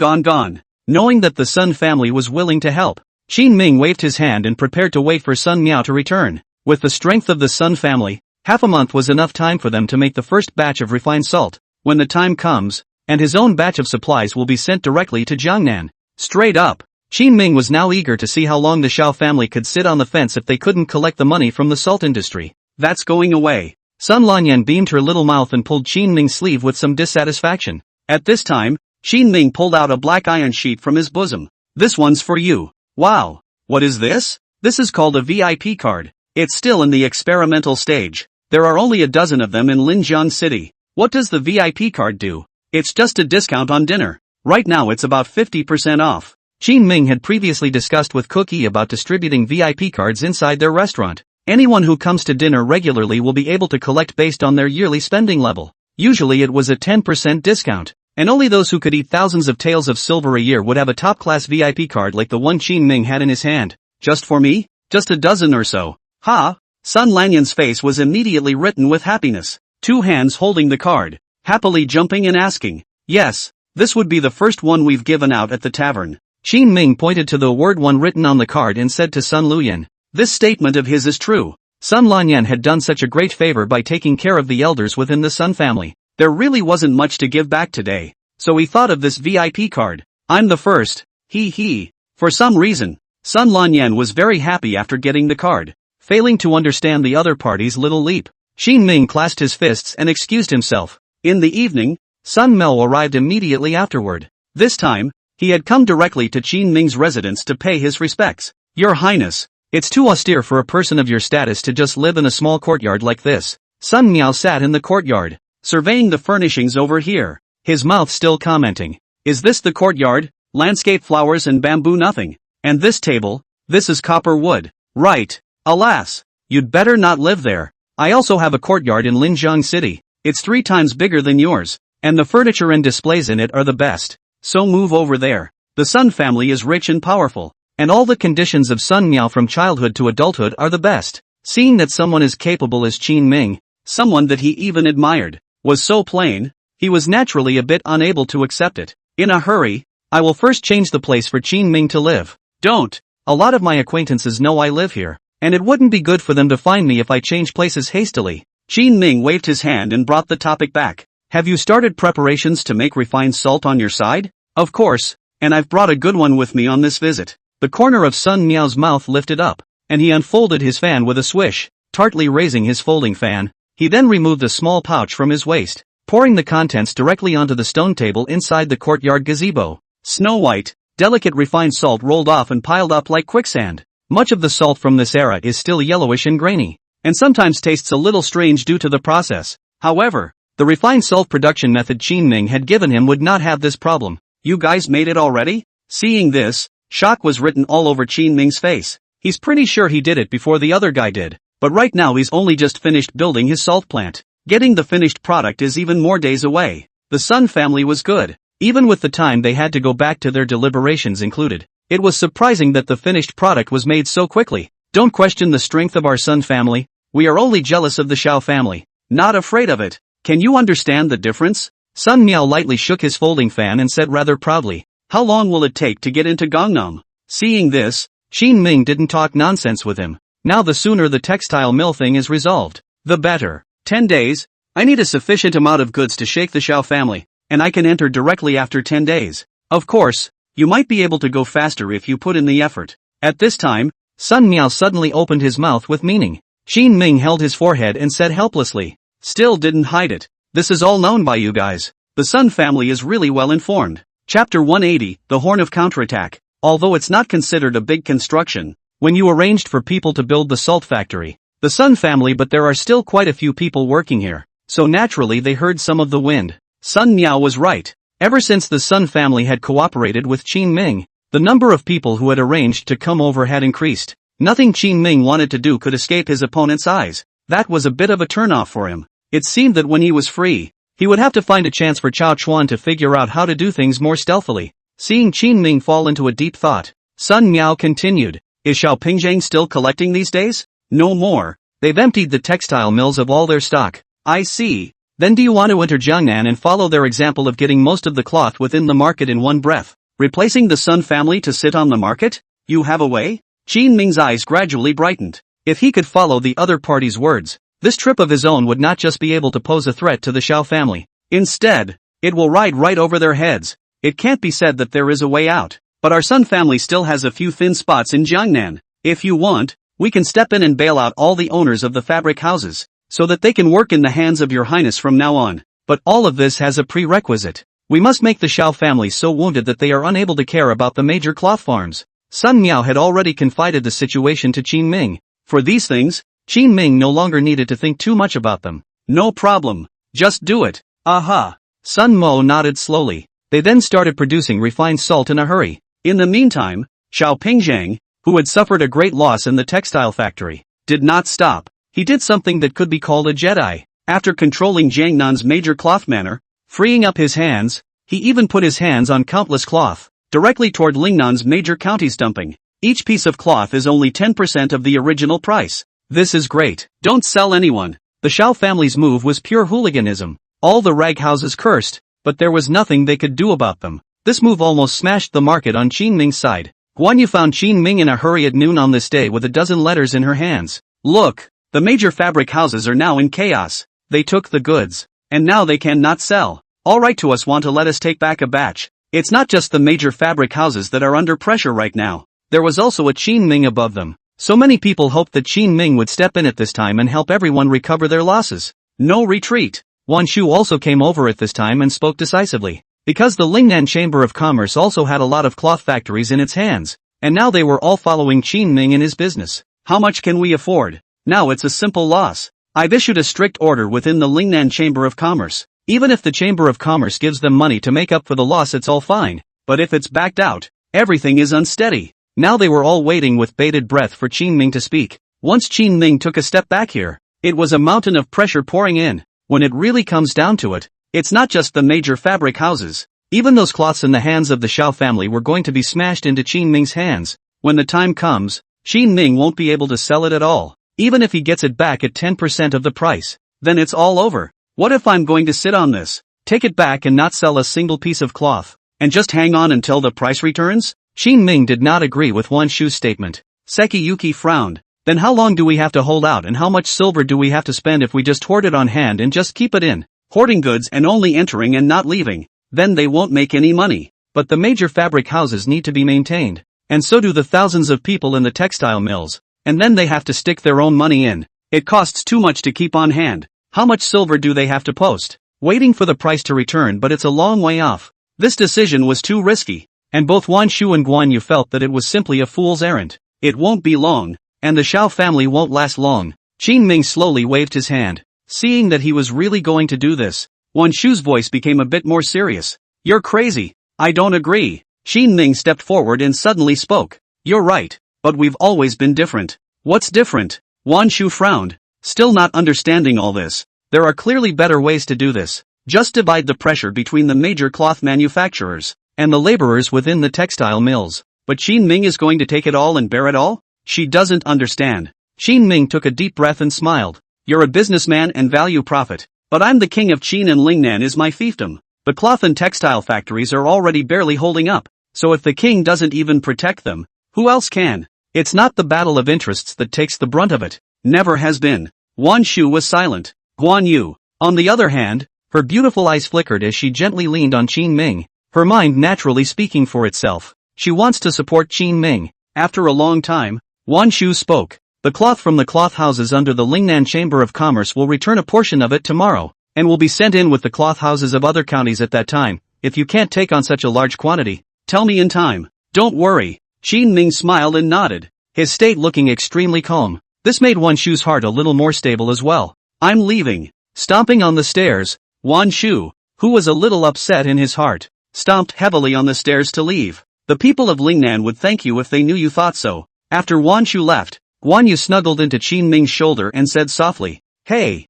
Knowing that the Sun family was willing to help, Qin Ming waved his hand and prepared to wait for Sun Miao to return. With the strength of the Sun family, half a month was enough time for them to make the first batch of refined salt. When the time comes, and his own batch of supplies will be sent directly to Jiangnan. Straight up, Qin Ming was now eager to see how long the Shao family could sit on the fence if they couldn't collect the money from the salt industry. That's going away. Sun Lanyan beamed her little mouth and pulled Qin Ming's sleeve with some dissatisfaction. At this time, Qin Ming pulled out a black iron sheet from his bosom. This one's for you. Wow. What is this? This is called a VIP card. It's still in the experimental stage. There are only a dozen of them in Linjiang City. What does the VIP card do? It's just a discount on dinner. Right now it's about 50% off. Qin Ming had previously discussed with Cookie about distributing VIP cards inside their restaurant. Anyone who comes to dinner regularly will be able to collect based on their yearly spending level. Usually it was a 10% discount, and only those who could eat thousands of taels of silver a year would have a top-class VIP card like the one Qin Ming had in his hand. Just for me? Just a dozen or so. Ha! Sun Lanyan's face was immediately written with happiness. 2 hands holding the card, happily jumping and asking, yes, this would be the first one we've given out at the tavern. Qin Ming pointed to the word 1 written on the card and said to Sun Luyan, this statement of his is true. Sun Lanyan had done such a great favor by taking care of the elders within the Sun family. There really wasn't much to give back today, so he thought of this VIP card. I'm the first, he. For some reason, Sun Lanyan was very happy after getting the card, failing to understand the other party's little leap. Qin Ming clasped his fists and excused himself. In the evening, Sun Mel arrived immediately afterward. This time, he had come directly to Qin Ming's residence to pay his respects. Your Highness, it's too austere for a person of your status to just live in a small courtyard like this. Sun Miao sat in the courtyard, surveying the furnishings over here, his mouth still commenting. Is this the courtyard? Landscape flowers and bamboo nothing. And this table? This is copper wood. Right. Alas. You'd better not live there. I also have a courtyard in Linjiang City. It's 3 times bigger than yours, and the furniture and displays in it are the best. So move over there. The Sun family is rich and powerful, and all the conditions of Sun Miao from childhood to adulthood are the best. Seeing that someone as capable as Qin Ming, someone that he even admired, was so plain, he was naturally a bit unable to accept it. In a hurry, I will first change the place for Qin Ming to live. Don't. A lot of my acquaintances know I live here, and it wouldn't be good for them to find me if I change places hastily. Qin Ming waved his hand and brought the topic back. Have you started preparations to make refined salt on your side? Of course, and I've brought a good one with me on this visit. The corner of Sun Miao's mouth lifted up, and he unfolded his fan with a swish, tartly raising his folding fan. He then removed a small pouch from his waist, pouring the contents directly onto the stone table inside the courtyard gazebo. Snow white, delicate refined salt rolled off and piled up like quicksand. Much of the salt from this era is still yellowish and grainy, and sometimes tastes a little strange due to the process. However, the refined salt production method Qin Ming had given him would not have this problem. You guys made it already? Seeing this, shock was written all over Qin Ming's face. He's pretty sure he did it before the other guy did, but right now he's only just finished building his salt plant. Getting the finished product is even more days away. The Sun family was good, even with the time they had to go back to their deliberations included. It was surprising that the finished product was made so quickly. Don't question the strength of our Sun family. We are only jealous of the Xiao family, not afraid of it. Can you understand the difference? Sun Miao lightly shook his folding fan and said rather proudly, how long will it take to get into Gangnam? Seeing this, Qin Ming didn't talk nonsense with him. Now the sooner the textile mill thing is resolved, the better. 10 days? I need a sufficient amount of goods to shake the Xiao family, and I can enter directly after 10 days. Of course, you might be able to go faster if you put in the effort. At this time, Sun Miao suddenly opened his mouth with meaning. Qin Ming held his forehead and said helplessly, still didn't hide it. This is all known by you guys. The Sun family is really well informed. Chapter 180, The Horn of Counterattack. Although it's not considered a big construction, when you arranged for people to build the salt factory, the Sun family, but there are still quite a few people working here, so naturally they heard some of the wind. Sun Miao was right. Ever since the Sun family had cooperated with Qin Ming, the number of people who had arranged to come over had increased. Nothing Qin Ming wanted to do could escape his opponent's eyes. That was a bit of a turnoff for him. It seemed that when he was free, he would have to find a chance for Cao Chuan to figure out how to do things more stealthily. Seeing Qin Ming fall into a deep thought, Sun Miao continued, is Xiao Pingzhang still collecting these days? No more. They've emptied the textile mills of all their stock. I see. Then do you want to enter Jiangnan and follow their example of getting most of the cloth within the market in one breath, replacing the Sun family to sit on the market? You have a way? Qin Ming's eyes gradually brightened. If he could follow the other party's words, this trip of his own would not just be able to pose a threat to the Xiao family. Instead, it will ride right over their heads. It can't be said that there is a way out, but our Sun family still has a few thin spots in Jiangnan. If you want, we can step in and bail out all the owners of the fabric houses, so that they can work in the hands of your highness from now on. But all of this has a prerequisite. We must make the Shao family so wounded that they are unable to care about the major cloth farms. Sun Miao had already confided the situation to Qin Ming. For these things, Qin Ming no longer needed to think too much about them. No problem. Just do it. Aha. Sun Mo nodded slowly. They then started producing refined salt in a hurry. In the meantime, Xiao Pingzhang, who had suffered a great loss in the textile factory, did not stop. He did something that could be called a Jedi. After controlling Jiangnan's major cloth manor, freeing up his hands, he even put his hands on countless cloth, directly toward Lingnan's major counties dumping. Each piece of cloth is only 10% of the original price. This is great. Don't sell anyone. The Shao family's move was pure hooliganism. All the rag houses cursed, but there was nothing they could do about them. This move almost smashed the market on Qin Ming's side. Guan Yu found Qin Ming in a hurry at noon on this day with a dozen letters in her hands. Look, the major fabric houses are now in chaos. They took the goods, and now they cannot sell. All right, to us want to let us take back a batch. It's not just the major fabric houses that are under pressure right now. There was also a Qin Ming above them. So many people hoped that Qin Ming would step in at this time and help everyone recover their losses. No retreat. Wan Shu also came over at this time and spoke decisively. Because the Lingnan Chamber of Commerce also had a lot of cloth factories in its hands, and now they were all following Qin Ming in his business. How much can we afford? Now it's a simple loss. I've issued a strict order within the Lingnan Chamber of Commerce. Even if the Chamber of Commerce gives them money to make up for the loss, it's all fine. But if it's backed out, everything is unsteady. Now they were all waiting with bated breath for Qin Ming to speak. Once Qin Ming took a step back here, it was a mountain of pressure pouring in. When it really comes down to it, it's not just the major fabric houses. Even those cloths in the hands of the Shao family were going to be smashed into Qin Ming's hands. When the time comes, Qin Ming won't be able to sell it at all. Even if he gets it back at 10% of the price, then it's all over. What if I'm going to sit on this, take it back and not sell a single piece of cloth, and just hang on until the price returns? Qin Ming did not agree with Wan Shu's statement. Seki Yuki frowned. Then how long do we have to hold out and how much silver do we have to spend if we just hoard it on hand and just keep it in? Hoarding goods and only entering and not leaving. Then they won't make any money. But the major fabric houses need to be maintained. And so do the thousands of people in the textile mills. And then they have to stick their own money in. It costs too much to keep on hand. How much silver do they have to post? Waiting for the price to return, but it's a long way off. This decision was too risky. And both Wan Shu and Guan Yu felt that it was simply a fool's errand. It won't be long, and the Shao family won't last long. Qin Ming slowly waved his hand. Seeing that he was really going to do this, Wan Shu's voice became a bit more serious. You're crazy. I don't agree. Qin Ming stepped forward and suddenly spoke. You're right, but we've always been different. What's different? Wan Shu frowned, still not understanding all this. There are clearly better ways to do this. Just divide the pressure between the major cloth manufacturers and the laborers within the textile mills. But Qin Ming is going to take it all and bear it all? She doesn't understand. Qin Ming took a deep breath and smiled. You're a businessman and value profit. But I'm the king of Qin and Lingnan is my fiefdom. The cloth and textile factories are already barely holding up. So if the king doesn't even protect them, who else can? It's not the battle of interests that takes the brunt of it. Never has been. Wan Shu was silent. Guan Yu, on the other hand, her beautiful eyes flickered as she gently leaned on Qin Ming. Her mind naturally speaking for itself. She wants to support Qin Ming. After a long time, Wan Shu spoke. The cloth from the cloth houses under the Lingnan Chamber of Commerce will return a portion of it tomorrow, and will be sent in with the cloth houses of other counties at that time. If you can't take on such a large quantity, tell me in time. Don't worry. Qin Ming smiled and nodded, his state looking extremely calm. This made Wan Shu's heart a little more stable as well. I'm leaving. Stomping on the stairs, Wan Shu, who was a little upset in his heart, stomped heavily on the stairs to leave. The people of Lingnan would thank you if they knew you thought so. After Wan Shu left, Guan Yu snuggled into Qin Ming's shoulder and said softly, Hey,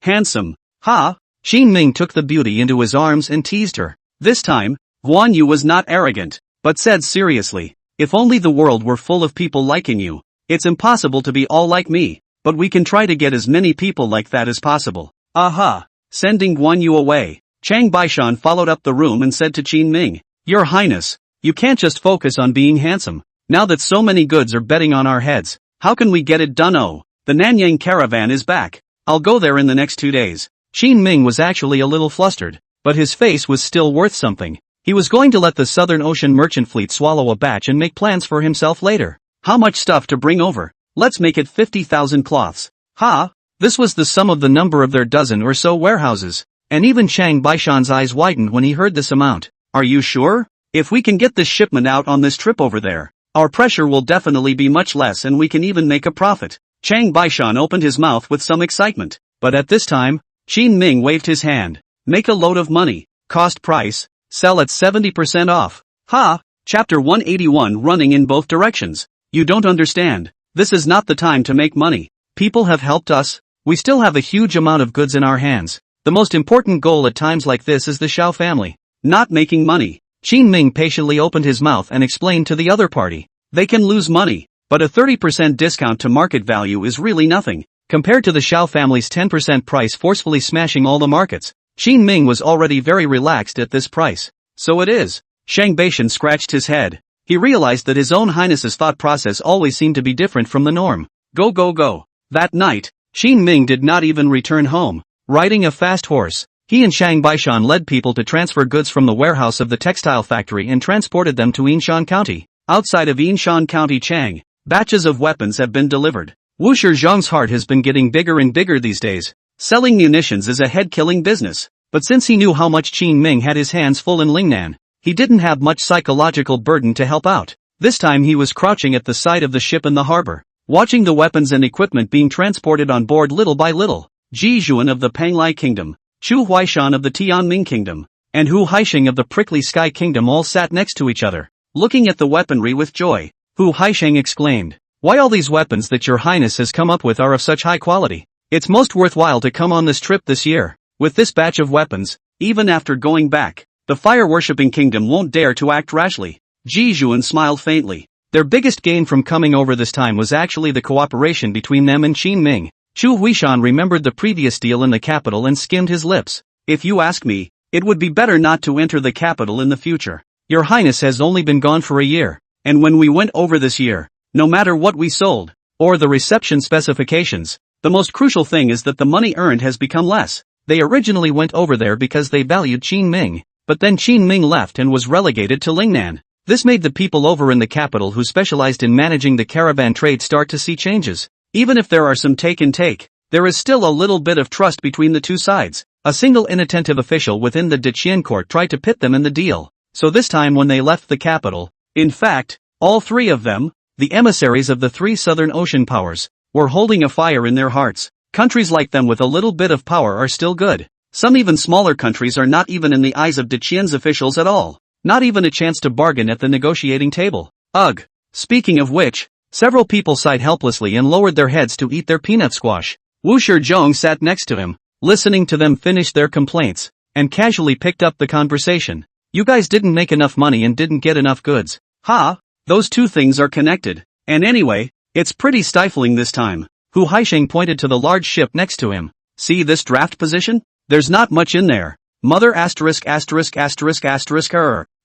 handsome. Ha! Qin Ming took the beauty into his arms and teased her. This time, Guan Yu was not arrogant, but said seriously, if only the world were full of people liking you. It's impossible to be all like me, but we can try to get as many people like that as possible. Aha! Sending Guan Yu away, Chang Baishan followed up the room and said to Qin Ming, Your Highness, you can't just focus on being handsome. Now that so many goods are betting on our heads, how can we get it done? Oh, the Nanyang caravan is back. I'll go there in the next 2 days. Qin Ming was actually a little flustered, but his face was still worth something. He was going to let the Southern Ocean Merchant Fleet swallow a batch and make plans for himself later. How much stuff to bring over? Let's make it 50,000 cloths. Ha! This was the sum of the number of their dozen or so warehouses. And even Chang Baishan's eyes widened when he heard this amount. Are you sure? If we can get this shipment out on this trip over there, our pressure will definitely be much less and we can even make a profit. Chang Baishan opened his mouth with some excitement. But at this time, Qin Ming waved his hand. Make a load of money. Cost price. Sell at 70% off. Ha! Chapter 181 running in both directions. You don't understand. This is not the time to make money. People have helped us. We still have a huge amount of goods in our hands. The most important goal at times like this is the Xiao family. Not making money. Qin Ming patiently opened his mouth and explained to the other party. They can lose money, but a 30% discount to market value is really nothing. Compared to the Xiao family's 10% price forcefully smashing all the markets, Qin Ming was already very relaxed at this price. So it is. Shang Baishan scratched his head. He realized that his own highness's thought process always seemed to be different from the norm. Go go go. That night, Qin Ming did not even return home. Riding a fast horse, he and Shang Baishan led people to transfer goods from the warehouse of the textile factory and transported them to Yinshan County. Outside of Yinshan County Chang, batches of weapons have been delivered. Wu Shizhong's heart has been getting bigger and bigger these days. Selling munitions is a head-killing business. But since he knew how much Qin Ming had his hands full in Lingnan, he didn't have much psychological burden to help out. This time he was crouching at the side of the ship in the harbor, watching the weapons and equipment being transported on board little by little. Ji Zhuan of the Panglai Kingdom, Chu Huaishan of the Tianming Kingdom, and Hu Haisheng of the Prickly Sky Kingdom all sat next to each other, looking at the weaponry with joy. Hu Haisheng exclaimed, "Why all these weapons that your highness has come up with are of such high quality? It's most worthwhile to come on this trip this year. With this batch of weapons, even after going back, the fire-worshipping kingdom won't dare to act rashly." Ji Zhuan smiled faintly. Their biggest gain from coming over this time was actually the cooperation between them and Qin Ming. Chu Huishan remembered the previous deal in the capital and skimmed his lips. If you ask me, it would be better not to enter the capital in the future. Your highness has only been gone for a year, and when we went over this year, no matter what we sold, or the reception specifications, the most crucial thing is that the money earned has become less. They originally went over there because they valued Qin Ming, but then Qin Ming left and was relegated to Lingnan. This made the people over in the capital who specialized in managing the caravan trade start to see changes. Even if there are some take and take, there is still a little bit of trust between the two sides. A single inattentive official within the Deqian court tried to pit them in the deal. So this time when they left the capital, in fact, all three of them, the emissaries of the three southern ocean powers, were holding a fire in their hearts. Countries like them with a little bit of power are still good. Some even smaller countries are not even in the eyes of Deqian's officials at all. Not even a chance to bargain at the negotiating table. Ugh. Speaking of which, several people sighed helplessly and lowered their heads to eat their peanut squash. Wu Shizhong sat next to him, listening to them finish their complaints, and casually picked up the conversation. You guys didn't make enough money and didn't get enough goods. Ha! Those two things are connected. And anyway, it's pretty stifling this time. Hu Haisheng pointed to the large ship next to him. See this draft position? There's not much in there. Mother asterisk.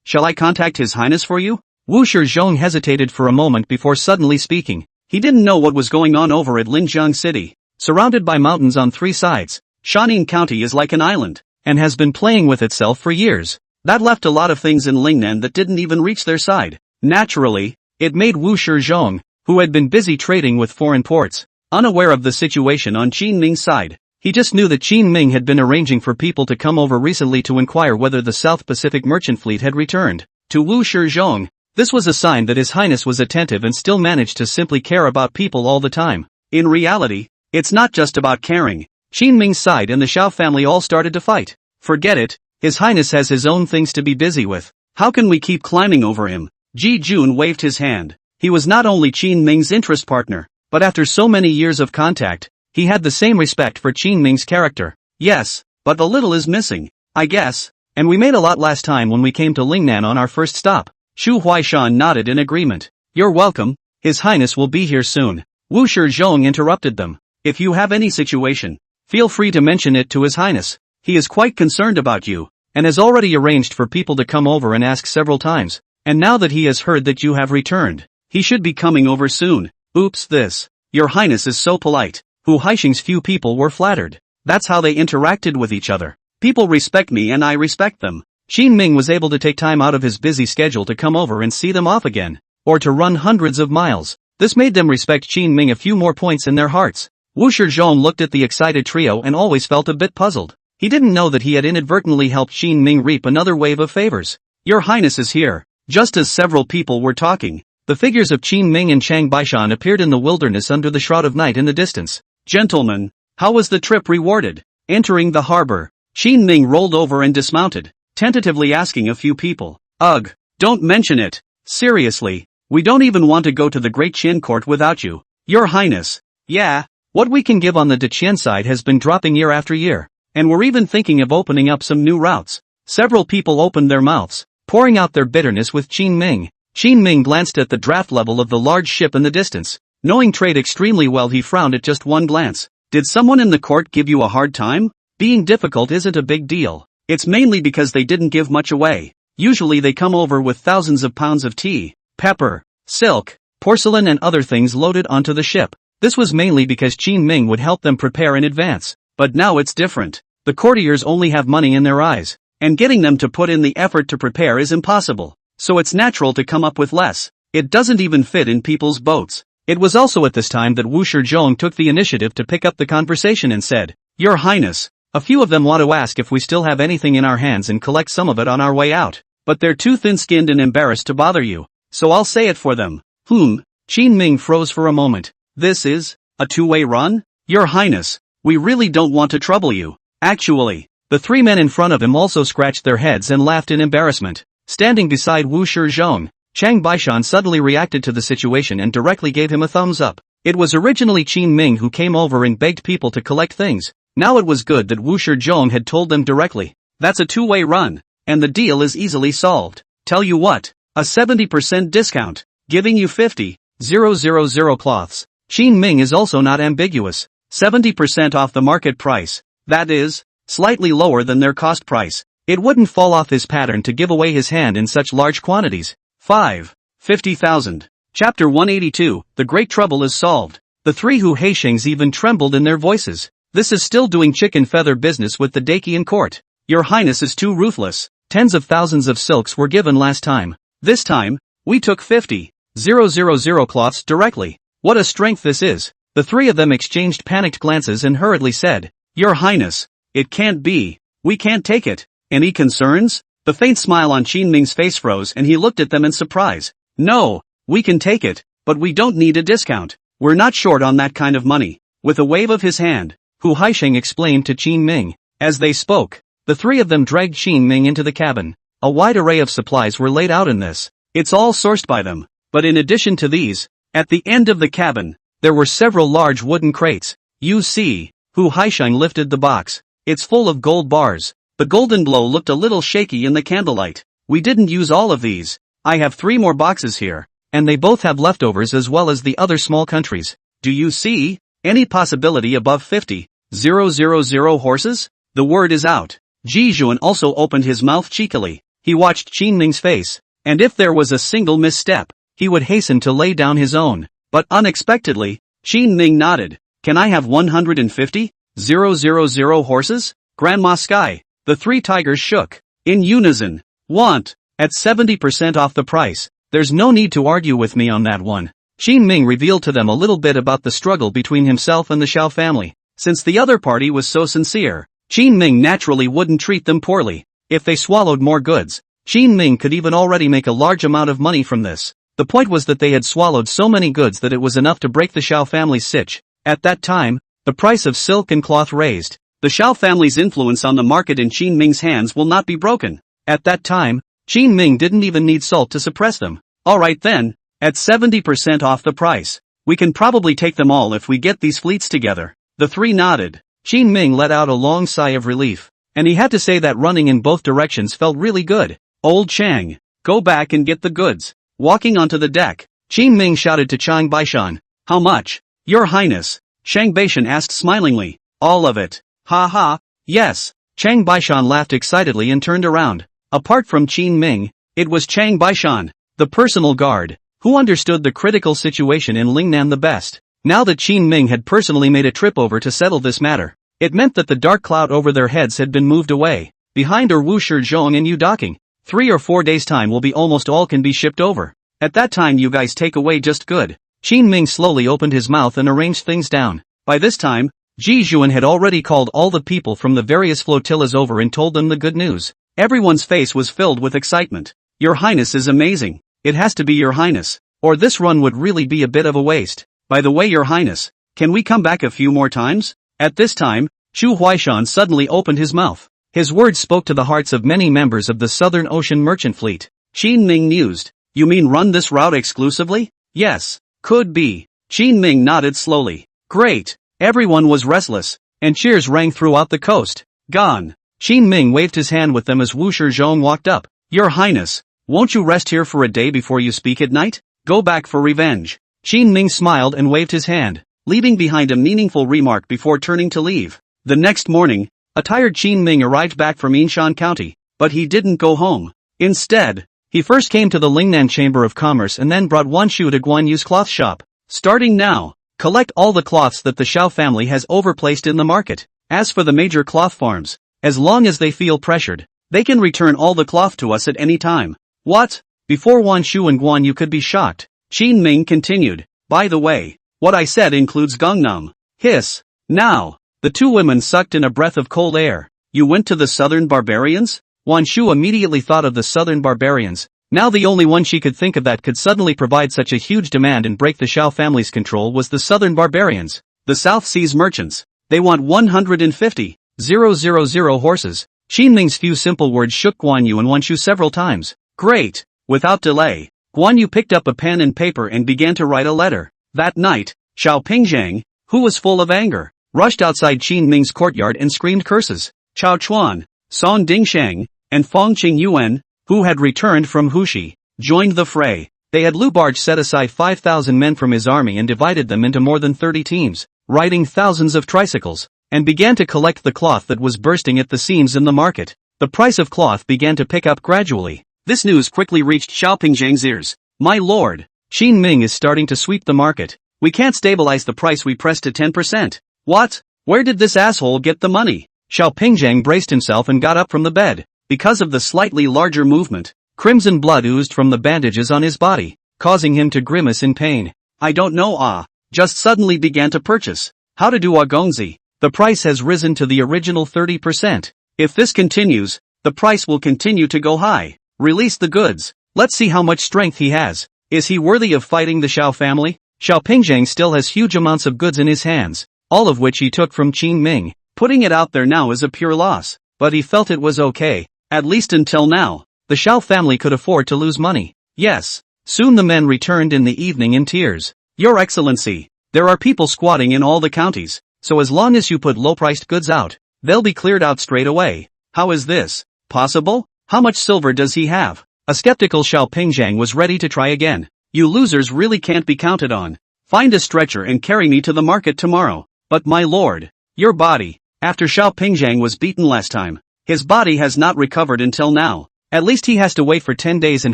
Shall I contact His Highness for you? Wu Shizhong hesitated for a moment before suddenly speaking. He didn't know what was going on over at Linjiang City. Surrounded by mountains on three sides, Shaning County is like an island, and has been playing with itself for years. That left a lot of things in Lingnan that didn't even reach their side. Naturally, it made Wu Shizhong, who had been busy trading with foreign ports, unaware of the situation on Qin Ming's side. He just knew that Qin Ming had been arranging for people to come over recently to inquire whether the South Pacific merchant fleet had returned. To Wu Shizhong, this was a sign that His Highness was attentive and still managed to simply care about people all the time. In reality, it's not just about caring. Qin Ming's side and the Xiao family all started to fight. Forget it, His Highness has his own things to be busy with. How can we keep climbing over him? Ji Jun waved his hand. He was not only Qin Ming's interest partner, but after so many years of contact, he had the same respect for Qin Ming's character. Yes, but a little is missing, I guess, and we made a lot last time when we came to Lingnan on our first stop. Shu Huaishan nodded in agreement. You're welcome, His Highness will be here soon. Wu Shizhong interrupted them. If you have any situation, feel free to mention it to His Highness. He is quite concerned about you, and has already arranged for people to come over and ask several times. And now that he has heard that you have returned, he should be coming over soon. Oops this. Your Highness is so polite. Hu Haisheng's few people were flattered. That's how they interacted with each other. People respect me and I respect them. Qin Ming was able to take time out of his busy schedule to come over and see them off again, or to run hundreds of miles. This made them respect Qin Ming a few more points in their hearts. Wu Shizhong looked at the excited trio and always felt a bit puzzled. He didn't know that he had inadvertently helped Qin Ming reap another wave of favors. Your Highness is here. Just as several people were talking, the figures of Qin Ming and Chang Baishan appeared in the wilderness under the shroud of night in the distance. Gentlemen, how was the trip rewarded? Entering the harbor, Qin Ming rolled over and dismounted, tentatively asking a few people. Ugh, don't mention it. Seriously, we don't even want to go to the Great Qin Court without you. Your Highness. Yeah, what we can give on the Deqian side has been dropping year after year, and we're even thinking of opening up some new routes. Several people opened their mouths, pouring out their bitterness with Qin Ming. Qin Ming glanced at the draft level of the large ship in the distance. Knowing trade extremely well, he frowned at just one glance. Did someone in the court give you a hard time? Being difficult isn't a big deal. It's mainly because they didn't give much away. Usually they come over with thousands of pounds of tea, pepper, silk, porcelain and other things loaded onto the ship. This was mainly because Qin Ming would help them prepare in advance. But now it's different. The courtiers only have money in their eyes, and getting them to put in the effort to prepare is impossible. So it's natural to come up with less. It doesn't even fit in people's boats. It was also at this time that Wu Shizhong took the initiative to pick up the conversation and said, Your Highness, a few of them want to ask if we still have anything in our hands and collect some of it on our way out. But they're too thin-skinned and embarrassed to bother you, so I'll say it for them. Qin Ming froze for a moment. This is a two-way run? Your Highness, we really don't want to trouble you. Actually, the three men in front of him also scratched their heads and laughed in embarrassment. Standing beside Wu Shizhong, Chang Baishan suddenly reacted to the situation and directly gave him a thumbs up. It was originally Qin Ming who came over and begged people to collect things. Now it was good that Wu Shizhong had told them directly. That's a two-way run, and the deal is easily solved. Tell you what, a 70% discount, giving you 50,000 cloths. Qin Ming is also not ambiguous. 70% off the market price. That is, slightly lower than their cost price. It wouldn't fall off his pattern to give away his hand in such large quantities. 50,000. Chapter 182, The Great Trouble is Solved. The three Hu Heishings even trembled in their voices. This is still doing chicken feather business with the Dakian court. Your Highness is too ruthless. Tens of thousands of silks were given last time. This time, we took 50,000 cloths directly. What a strength this is. The three of them exchanged panicked glances and hurriedly said, Your Highness, it can't be. We can't take it. Any concerns? The faint smile on Qin Ming's face froze and he looked at them in surprise. No, we can take it, but we don't need a discount. We're not short on that kind of money. With a wave of his hand, Hu Haisheng explained to Qin Ming. As they spoke, the three of them dragged Qin Ming into the cabin. A wide array of supplies were laid out in this. It's all sourced by them. But in addition to these, at the end of the cabin, there were several large wooden crates. You see, Hu Haisheng lifted the box. It's full of gold bars. The golden glow looked a little shaky in the candlelight. We didn't use all of these. I have 3 more boxes here, and they both have leftovers as well as the other small countries. Do you see any possibility above 50,000 horses? The word is out. Ji Zhuan also opened his mouth cheekily. He watched Qin Ming's face, and if there was a single misstep, he would hasten to lay down his own. But unexpectedly, Qin Ming nodded. Can I have 150,000 horses? Grandma Sky. The three tigers shook. In unison. Want. At 70% off the price. There's no need to argue with me on that one. Qin Ming revealed to them a little bit about the struggle between himself and the Xiao family. Since the other party was so sincere, Qin Ming naturally wouldn't treat them poorly. If they swallowed more goods, Qin Ming could even already make a large amount of money from this. The point was that they had swallowed so many goods that it was enough to break the Xiao family's sitch. At that time, the price of silk and cloth raised. The Xiao family's influence on the market in Qin Ming's hands will not be broken. At that time, Qin Ming didn't even need salt to suppress them. Alright then, at 70% off the price, we can probably take them all if we get these fleets together. The three nodded. Qin Ming let out a long sigh of relief. And he had to say that running in both directions felt really good. Old Chang, go back and get the goods. Walking onto the deck, Qin Ming shouted to Chang Baishan. How much? Your Highness, Chang Baishan asked smilingly. All of it. Ha ha, yes. Chang Baishan laughed excitedly and turned around. Apart from Qin Ming, it was Chang Baishan, the personal guard, who understood the critical situation in Lingnan the best. Now that Qin Ming had personally made a trip over to settle this matter, it meant that the dark cloud over their heads had been moved away. Behind are Wu Shizhong and Yu docking. 3 or 4 days' time will be almost all can be shipped over. At that time you guys take away just good. Qin Ming slowly opened his mouth and arranged things down. By this time, Ji Xuan had already called all the people from the various flotillas over and told them the good news. Everyone's face was filled with excitement. Your Highness is amazing. It has to be Your Highness, or this run would really be a bit of a waste. By the way, Your Highness, can we come back a few more times? At this time, Chu Huaishan suddenly opened his mouth. His words spoke to the hearts of many members of the Southern Ocean Merchant Fleet. Qin Ming mused. You mean run this route exclusively? Yes, could be. Qin Ming nodded slowly. Great. Everyone was restless, and cheers rang throughout the coast. Gone. Qin Ming waved his hand with them as Wu Shizhong walked up. Your Highness, won't you rest here for a day before you speak at night? Go back for revenge. Qin Ming smiled and waved his hand, leaving behind a meaningful remark before turning to leave. The next morning, a tired Qin Ming arrived back from Yinshan County, but he didn't go home. Instead, he first came to the Lingnan Chamber of Commerce and then brought Wan Shu to Guan Yu's cloth shop. Starting now, collect all the cloths that the Xiao family has overplaced in the market. As for the major cloth farms, as long as they feel pressured, they can return all the cloth to us at any time. What? Before Wan Shu and Guan Yu could be shocked, Qin Ming continued. By the way, what I said includes Gangnam. Hiss. Now. The two women sucked in a breath of cold air. You went to the Southern Barbarians? Wan Shu immediately thought of the Southern Barbarians. Now the only one she could think of that could suddenly provide such a huge demand and break the Xiao family's control was the Southern Barbarians, the South Seas merchants. They want 150,000 horses. Qin Ming's few simple words shook Guan Yu and Wan Shu several times. Great! Without delay, Guan Yu picked up a pen and paper and began to write a letter. That night, Xiao Pingzhang, who was full of anger, rushed outside Qin Ming's courtyard and screamed curses. Chao Chuan, Song Dingsheng, and Fong Qingyuan, who had returned from Hushi, joined the fray. They had Lu Barge set aside 5,000 men from his army and divided them into more than 30 teams, riding thousands of tricycles, and began to collect the cloth that was bursting at the seams in the market. The price of cloth began to pick up gradually. This news quickly reached Xiao Pingzhang's ears. My lord, Qin Ming is starting to sweep the market. We can't stabilize the price we pressed to 10%. What? Where did this asshole get the money? Xiao Pingzhang braced himself and got up from the bed. Because of the slightly larger movement, crimson blood oozed from the bandages on his body, causing him to grimace in pain. I don't know just suddenly began to purchase. How to do Gongzi? The price has risen to the original 30%. If this continues, the price will continue to go high. Release the goods. Let's see how much strength he has. Is he worthy of fighting the Xiao family? Xiao Pingzhang still has huge amounts of goods in his hands, all of which he took from Qin Ming. Putting it out there now is a pure loss, but he felt it was okay, at least until now. The Xiao family could afford to lose money. Yes. Soon the men returned in the evening in tears. Your Excellency, there are people squatting in all the counties, so as long as you put low-priced goods out, they'll be cleared out straight away. How is this possible? How much silver does he have? A skeptical Xiao Pingzhang was ready to try again. You losers really can't be counted on. Find a stretcher and carry me to the market tomorrow. But my lord, your body. After Xiao Pingzhang was beaten last time, his body has not recovered until now. At least he has to wait for 10 days and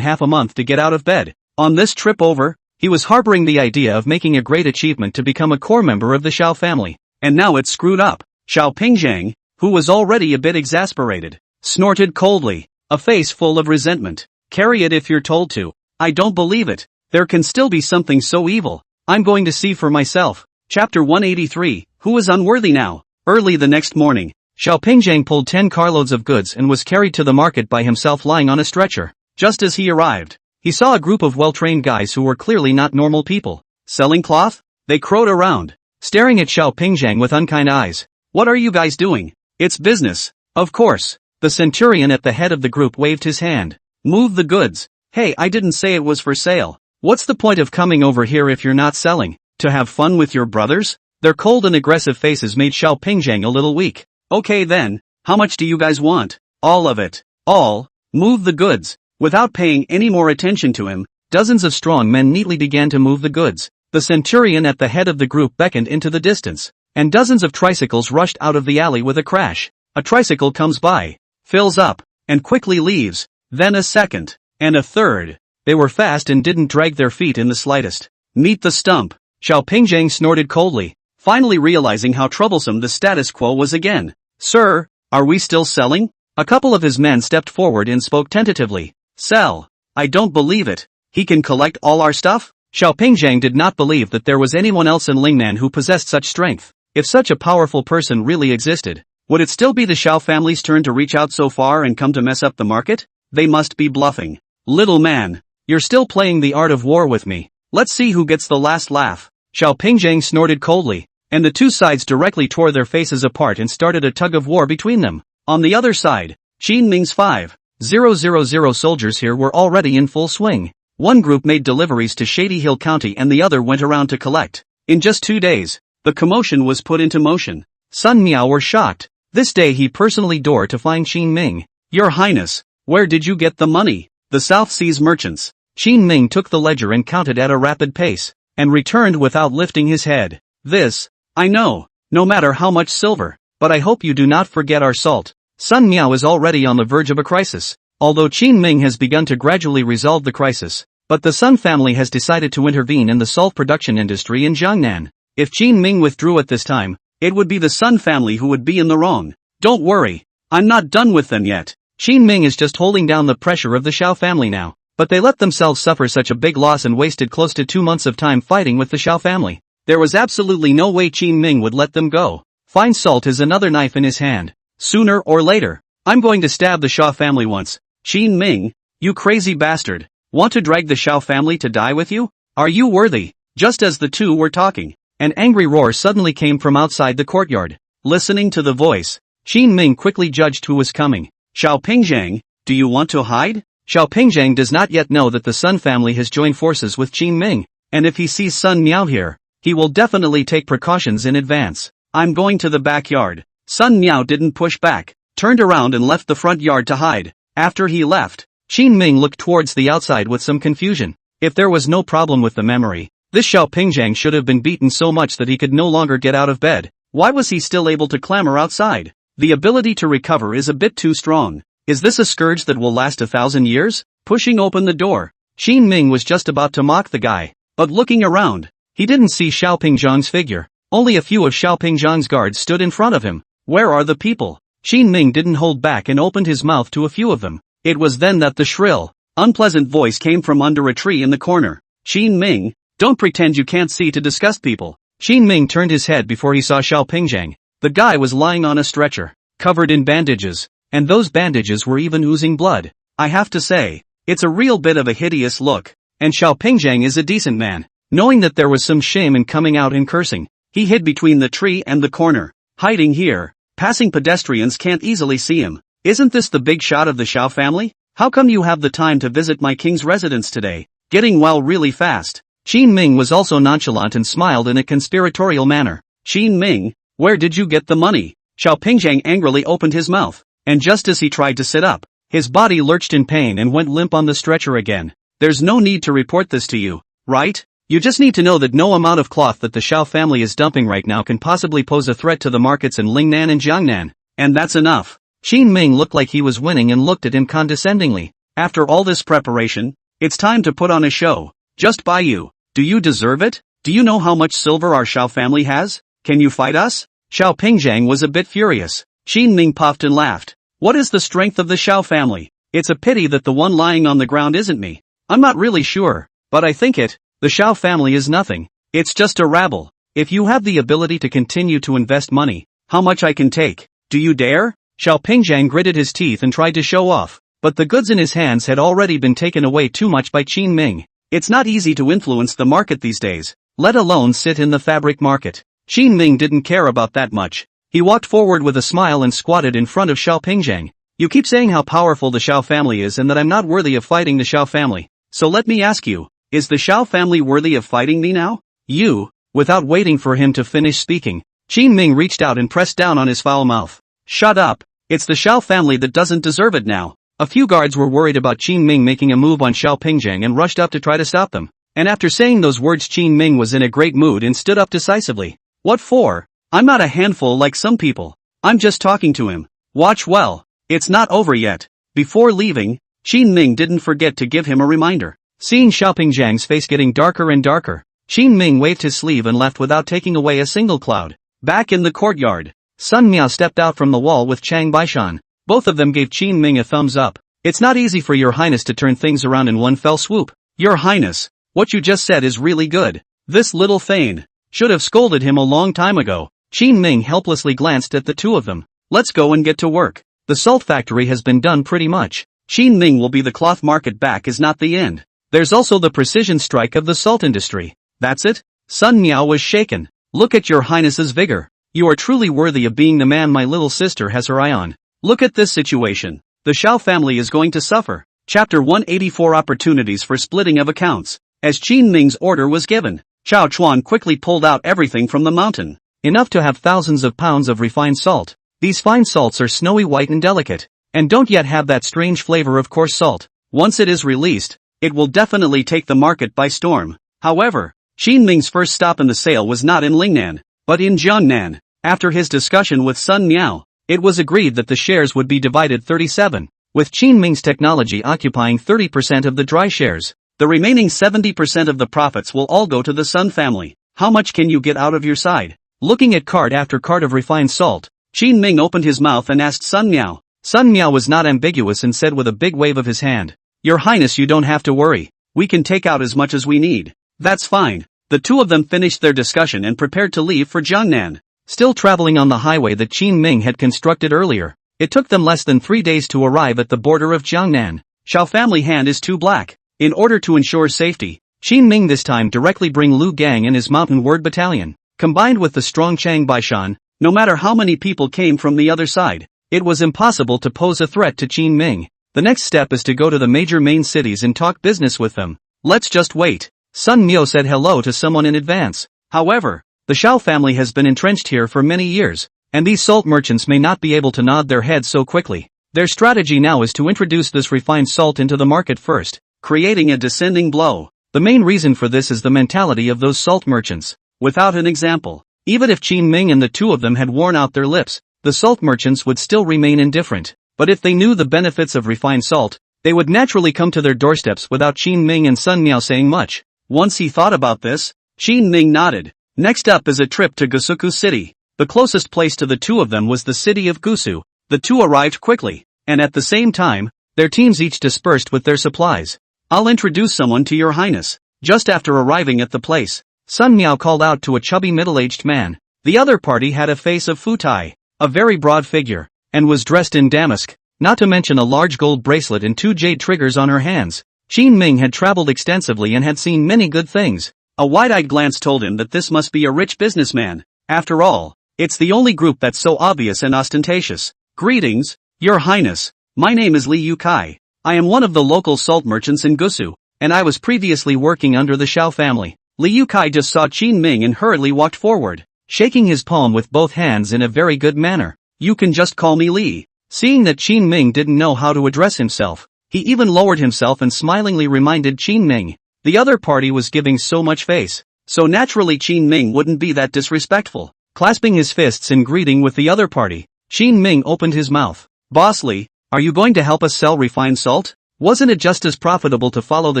half a month to get out of bed. On this trip over, he was harboring the idea of making a great achievement to become a core member of the Xiao family. And now it's screwed up. Xiao Pingzhang, who was already a bit exasperated, snorted coldly, a face full of resentment. Carry it if you're told to. I don't believe it. There can still be something so evil. I'm going to see for myself. Chapter 183, Who is unworthy now? Early the next morning, Xiao Pingzhang pulled 10 carloads of goods and was carried to the market by himself lying on a stretcher. Just as he arrived, he saw a group of well-trained guys who were clearly not normal people. Selling cloth? They crowed around, staring at Xiao Pingzhang with unkind eyes. What are you guys doing? It's business. Of course. The centurion at the head of the group waved his hand. Move the goods. Hey, I didn't say it was for sale. What's the point of coming over here if you're not selling? To have fun with your brothers? Their cold and aggressive faces made Xiao Pingzhang a little weak. Okay then, how much do you guys want? All of it. All. Move the goods. Without paying any more attention to him, dozens of strong men neatly began to move the goods. The centurion at the head of the group beckoned into the distance, and dozens of tricycles rushed out of the alley with a crash. A tricycle comes by, fills up, and quickly leaves. Then a second, and a third. They were fast and didn't drag their feet in the slightest. Meet the stump. Xiao Pingzhang snorted coldly, finally realizing how troublesome the status quo was again. Sir, are we still selling? A couple of his men stepped forward and spoke tentatively. Sell. I don't believe it. He can collect all our stuff? Xiao Pingzhang did not believe that there was anyone else in Lingnan who possessed such strength. If such a powerful person really existed, would it still be the Xiao family's turn to reach out so far and come to mess up the market? They must be bluffing. Little man, you're still playing the art of war with me. Let's see who gets the last laugh. Xiao Pingzhang snorted coldly, and the two sides directly tore their faces apart and started a tug of war between them. On the other side, Qin Ming's 5,000 soldiers here were already in full swing. One group made deliveries to Shady Hill County and the other went around to collect. In just 2 days, the commotion was put into motion. Sun Miao were shocked. This day he personally door to find Qin Ming. Your Highness, where did you get the money? The South Seas merchants. Qin Ming took the ledger and counted at a rapid pace, and returned without lifting his head. This, I know, no matter how much silver, but I hope you do not forget our salt. Sun Miao is already on the verge of a crisis, although Qin Ming has begun to gradually resolve the crisis, but the Sun family has decided to intervene in the salt production industry in Jiangnan. If Qin Ming withdrew at this time, it would be the Sun family who would be in the wrong. Don't worry, I'm not done with them yet. Qin Ming is just holding down the pressure of the Xiao family now, but they let themselves suffer such a big loss and wasted close to 2 months of time fighting with the Xiao family. There was absolutely no way Qin Ming would let them go. Fine salt is another knife in his hand. Sooner or later, I'm going to stab the Xiao family once. Qin Ming, you crazy bastard, want to drag the Xiao family to die with you? Are you worthy? Just as the two were talking, an angry roar suddenly came from outside the courtyard. Listening to the voice, Qin Ming quickly judged who was coming. Xiao Pingzhang, do you want to hide? Xiao Pingzhang does not yet know that the Sun family has joined forces with Qin Ming, and if he sees Sun Miao here, he will definitely take precautions in advance. I'm going to the backyard. Sun Miao didn't push back, turned around and left the front yard to hide. After he left, Qin Ming looked towards the outside with some confusion. If there was no problem with the memory, this Xiao Pingzhang should have been beaten so much that he could no longer get out of bed. Why was he still able to clamber outside? The ability to recover is a bit too strong. Is this a scourge that will last 1,000 years? Pushing open the door, Qin Ming was just about to mock the guy, but looking around, he didn't see Xiao Pingzhang's figure. Only a few of Xiao Pingzhang's guards stood in front of him. Where are the people? Qin Ming didn't hold back and opened his mouth to a few of them. It was then that the shrill, unpleasant voice came from under a tree in the corner. Qin Ming, don't pretend you can't see to disgust people. Qin Ming turned his head before he saw Xiao Pingzhang. The guy was lying on a stretcher, covered in bandages, and those bandages were even oozing blood. I have to say, it's a real bit of a hideous look, and Xiao Pingzhang is a decent man. Knowing that there was some shame in coming out and cursing, he hid between the tree and the corner. Hiding here, passing pedestrians can't easily see him. Isn't this the big shot of the Xiao family? How come you have the time to visit my king's residence today? Getting well really fast. Qin Ming was also nonchalant and smiled in a conspiratorial manner. Qin Ming, where did you get the money? Xiao Pingzhang angrily opened his mouth, and just as he tried to sit up, his body lurched in pain and went limp on the stretcher again. There's no need to report this to you, right? You just need to know that no amount of cloth that the Xiao family is dumping right now can possibly pose a threat to the markets in Lingnan and Jiangnan. And that's enough. Qin Ming looked like he was winning and looked at him condescendingly. After all this preparation, it's time to put on a show. Just by you. Do you deserve it? Do you know how much silver our Xiao family has? Can you fight us? Xiao Pingzhang was a bit furious. Qin Ming puffed and laughed. What is the strength of the Xiao family? It's a pity that the one lying on the ground isn't me. I'm not really sure, but I think it. The Xiao family is nothing. It's just a rabble. If you have the ability to continue to invest money, how much I can take? Do you dare? Xiao Pingzhang gritted his teeth and tried to show off, but the goods in his hands had already been taken away too much by Qin Ming. It's not easy to influence the market these days, let alone sit in the fabric market. Qin Ming didn't care about that much. He walked forward with a smile and squatted in front of Xiao Pingzhang. You keep saying how powerful the Xiao family is and that I'm not worthy of fighting the Xiao family. So let me ask you, is the Xiao family worthy of fighting me now? You, without waiting for him to finish speaking, Qin Ming reached out and pressed down on his foul mouth. Shut up. It's the Xiao family that doesn't deserve it now. A few guards were worried about Qin Ming making a move on Xiao Pingzhang and rushed up to try to stop them. And after saying those words, Qin Ming was in a great mood and stood up decisively. What for? I'm not a handful like some people. I'm just talking to him. Watch well. It's not over yet. Before leaving, Qin Ming didn't forget to give him a reminder. Seeing Xiao Pingzhang's face getting darker and darker, Qin Ming waved his sleeve and left without taking away a single cloud. Back in the courtyard, Sun Miao stepped out from the wall with Chang Baishan. Both of them gave Qin Ming a thumbs up. It's not easy for your highness to turn things around in one fell swoop. Your highness, what you just said is really good. This little Thane should have scolded him a long time ago. Qin Ming helplessly glanced at the two of them. Let's go and get to work. The salt factory has been done pretty much. Qin Ming will be the cloth market back is not the end. There's also the precision strike of the salt industry. That's it? Sun Miao was shaken. Look at your highness's vigor. You are truly worthy of being the man my little sister has her eye on. Look at this situation. The Xiao family is going to suffer. Chapter 184 Opportunities for Splitting of Accounts. As Qin Ming's order was given, Chao Chuan quickly pulled out everything from the mountain. Enough to have thousands of pounds of refined salt. These fine salts are snowy white and delicate, and don't yet have that strange flavor of coarse salt. Once it is released, it will definitely take the market by storm. However, Qin Ming's first stop in the sale was not in Lingnan, but in Jiangnan. After his discussion with Sun Miao, it was agreed that the shares would be divided 37, with Qin Ming's technology occupying 30% of the dry shares. The remaining 70% of the profits will all go to the Sun family. How much can you get out of your side? Looking at cart after cart of refined salt, Qin Ming opened his mouth and asked Sun Miao. Sun Miao was not ambiguous and said with a big wave of his hand, Your Highness, you don't have to worry. We can take out as much as we need. That's fine. The two of them finished their discussion and prepared to leave for Jiangnan. Still traveling on the highway that Qin Ming had constructed earlier, it took them less than 3 days to arrive at the border of Jiangnan. Xiao family hand is too black. In order to ensure safety, Qin Ming this time directly bring Lu Gang and his mountain word battalion. Combined with the strong Chang Baishan, no matter how many people came from the other side, it was impossible to pose a threat to Qin Ming. The next step is to go to the major main cities and talk business with them. Let's just wait. Sun Miao said hello to someone in advance. However, the Xiao family has been entrenched here for many years, and these salt merchants may not be able to nod their heads so quickly. Their strategy now is to introduce this refined salt into the market first, creating a descending blow. The main reason for this is the mentality of those salt merchants. Without an example, even if Qin Ming and the two of them had worn out their lips, the salt merchants would still remain indifferent. But if they knew the benefits of refined salt, they would naturally come to their doorsteps without Qin Ming and Sun Miao saying much. Once he thought about this, Qin Ming nodded. Next up is a trip to Gusuku City. The closest place to the two of them was the city of Gusu. The two arrived quickly, and at the same time, their teams each dispersed with their supplies. I'll introduce someone to your highness. Just after arriving at the place, Sun Miao called out to a chubby middle-aged man. The other party had a face of futai, a very broad figure, and was dressed in damask, not to mention a large gold bracelet and 2 jade triggers on her hands. Qin Ming had traveled extensively and had seen many good things. A wide-eyed glance told him that this must be a rich businessman. After all, it's the only group that's so obvious and ostentatious. Greetings, your highness. My name is Li Yukai. I am one of the local salt merchants in Gusu, and I was previously working under the Xiao family. Li Yukai just saw Qin Ming and hurriedly walked forward, shaking his palm with both hands in a very good manner. You can just call me Li. Seeing that Qin Ming didn't know how to address himself, he even lowered himself and smilingly reminded Qin Ming. The other party was giving so much face, so naturally Qin Ming wouldn't be that disrespectful. Clasping his fists in greeting with the other party, Qin Ming opened his mouth. Boss Li, are you going to help us sell refined salt? Wasn't it just as profitable to follow the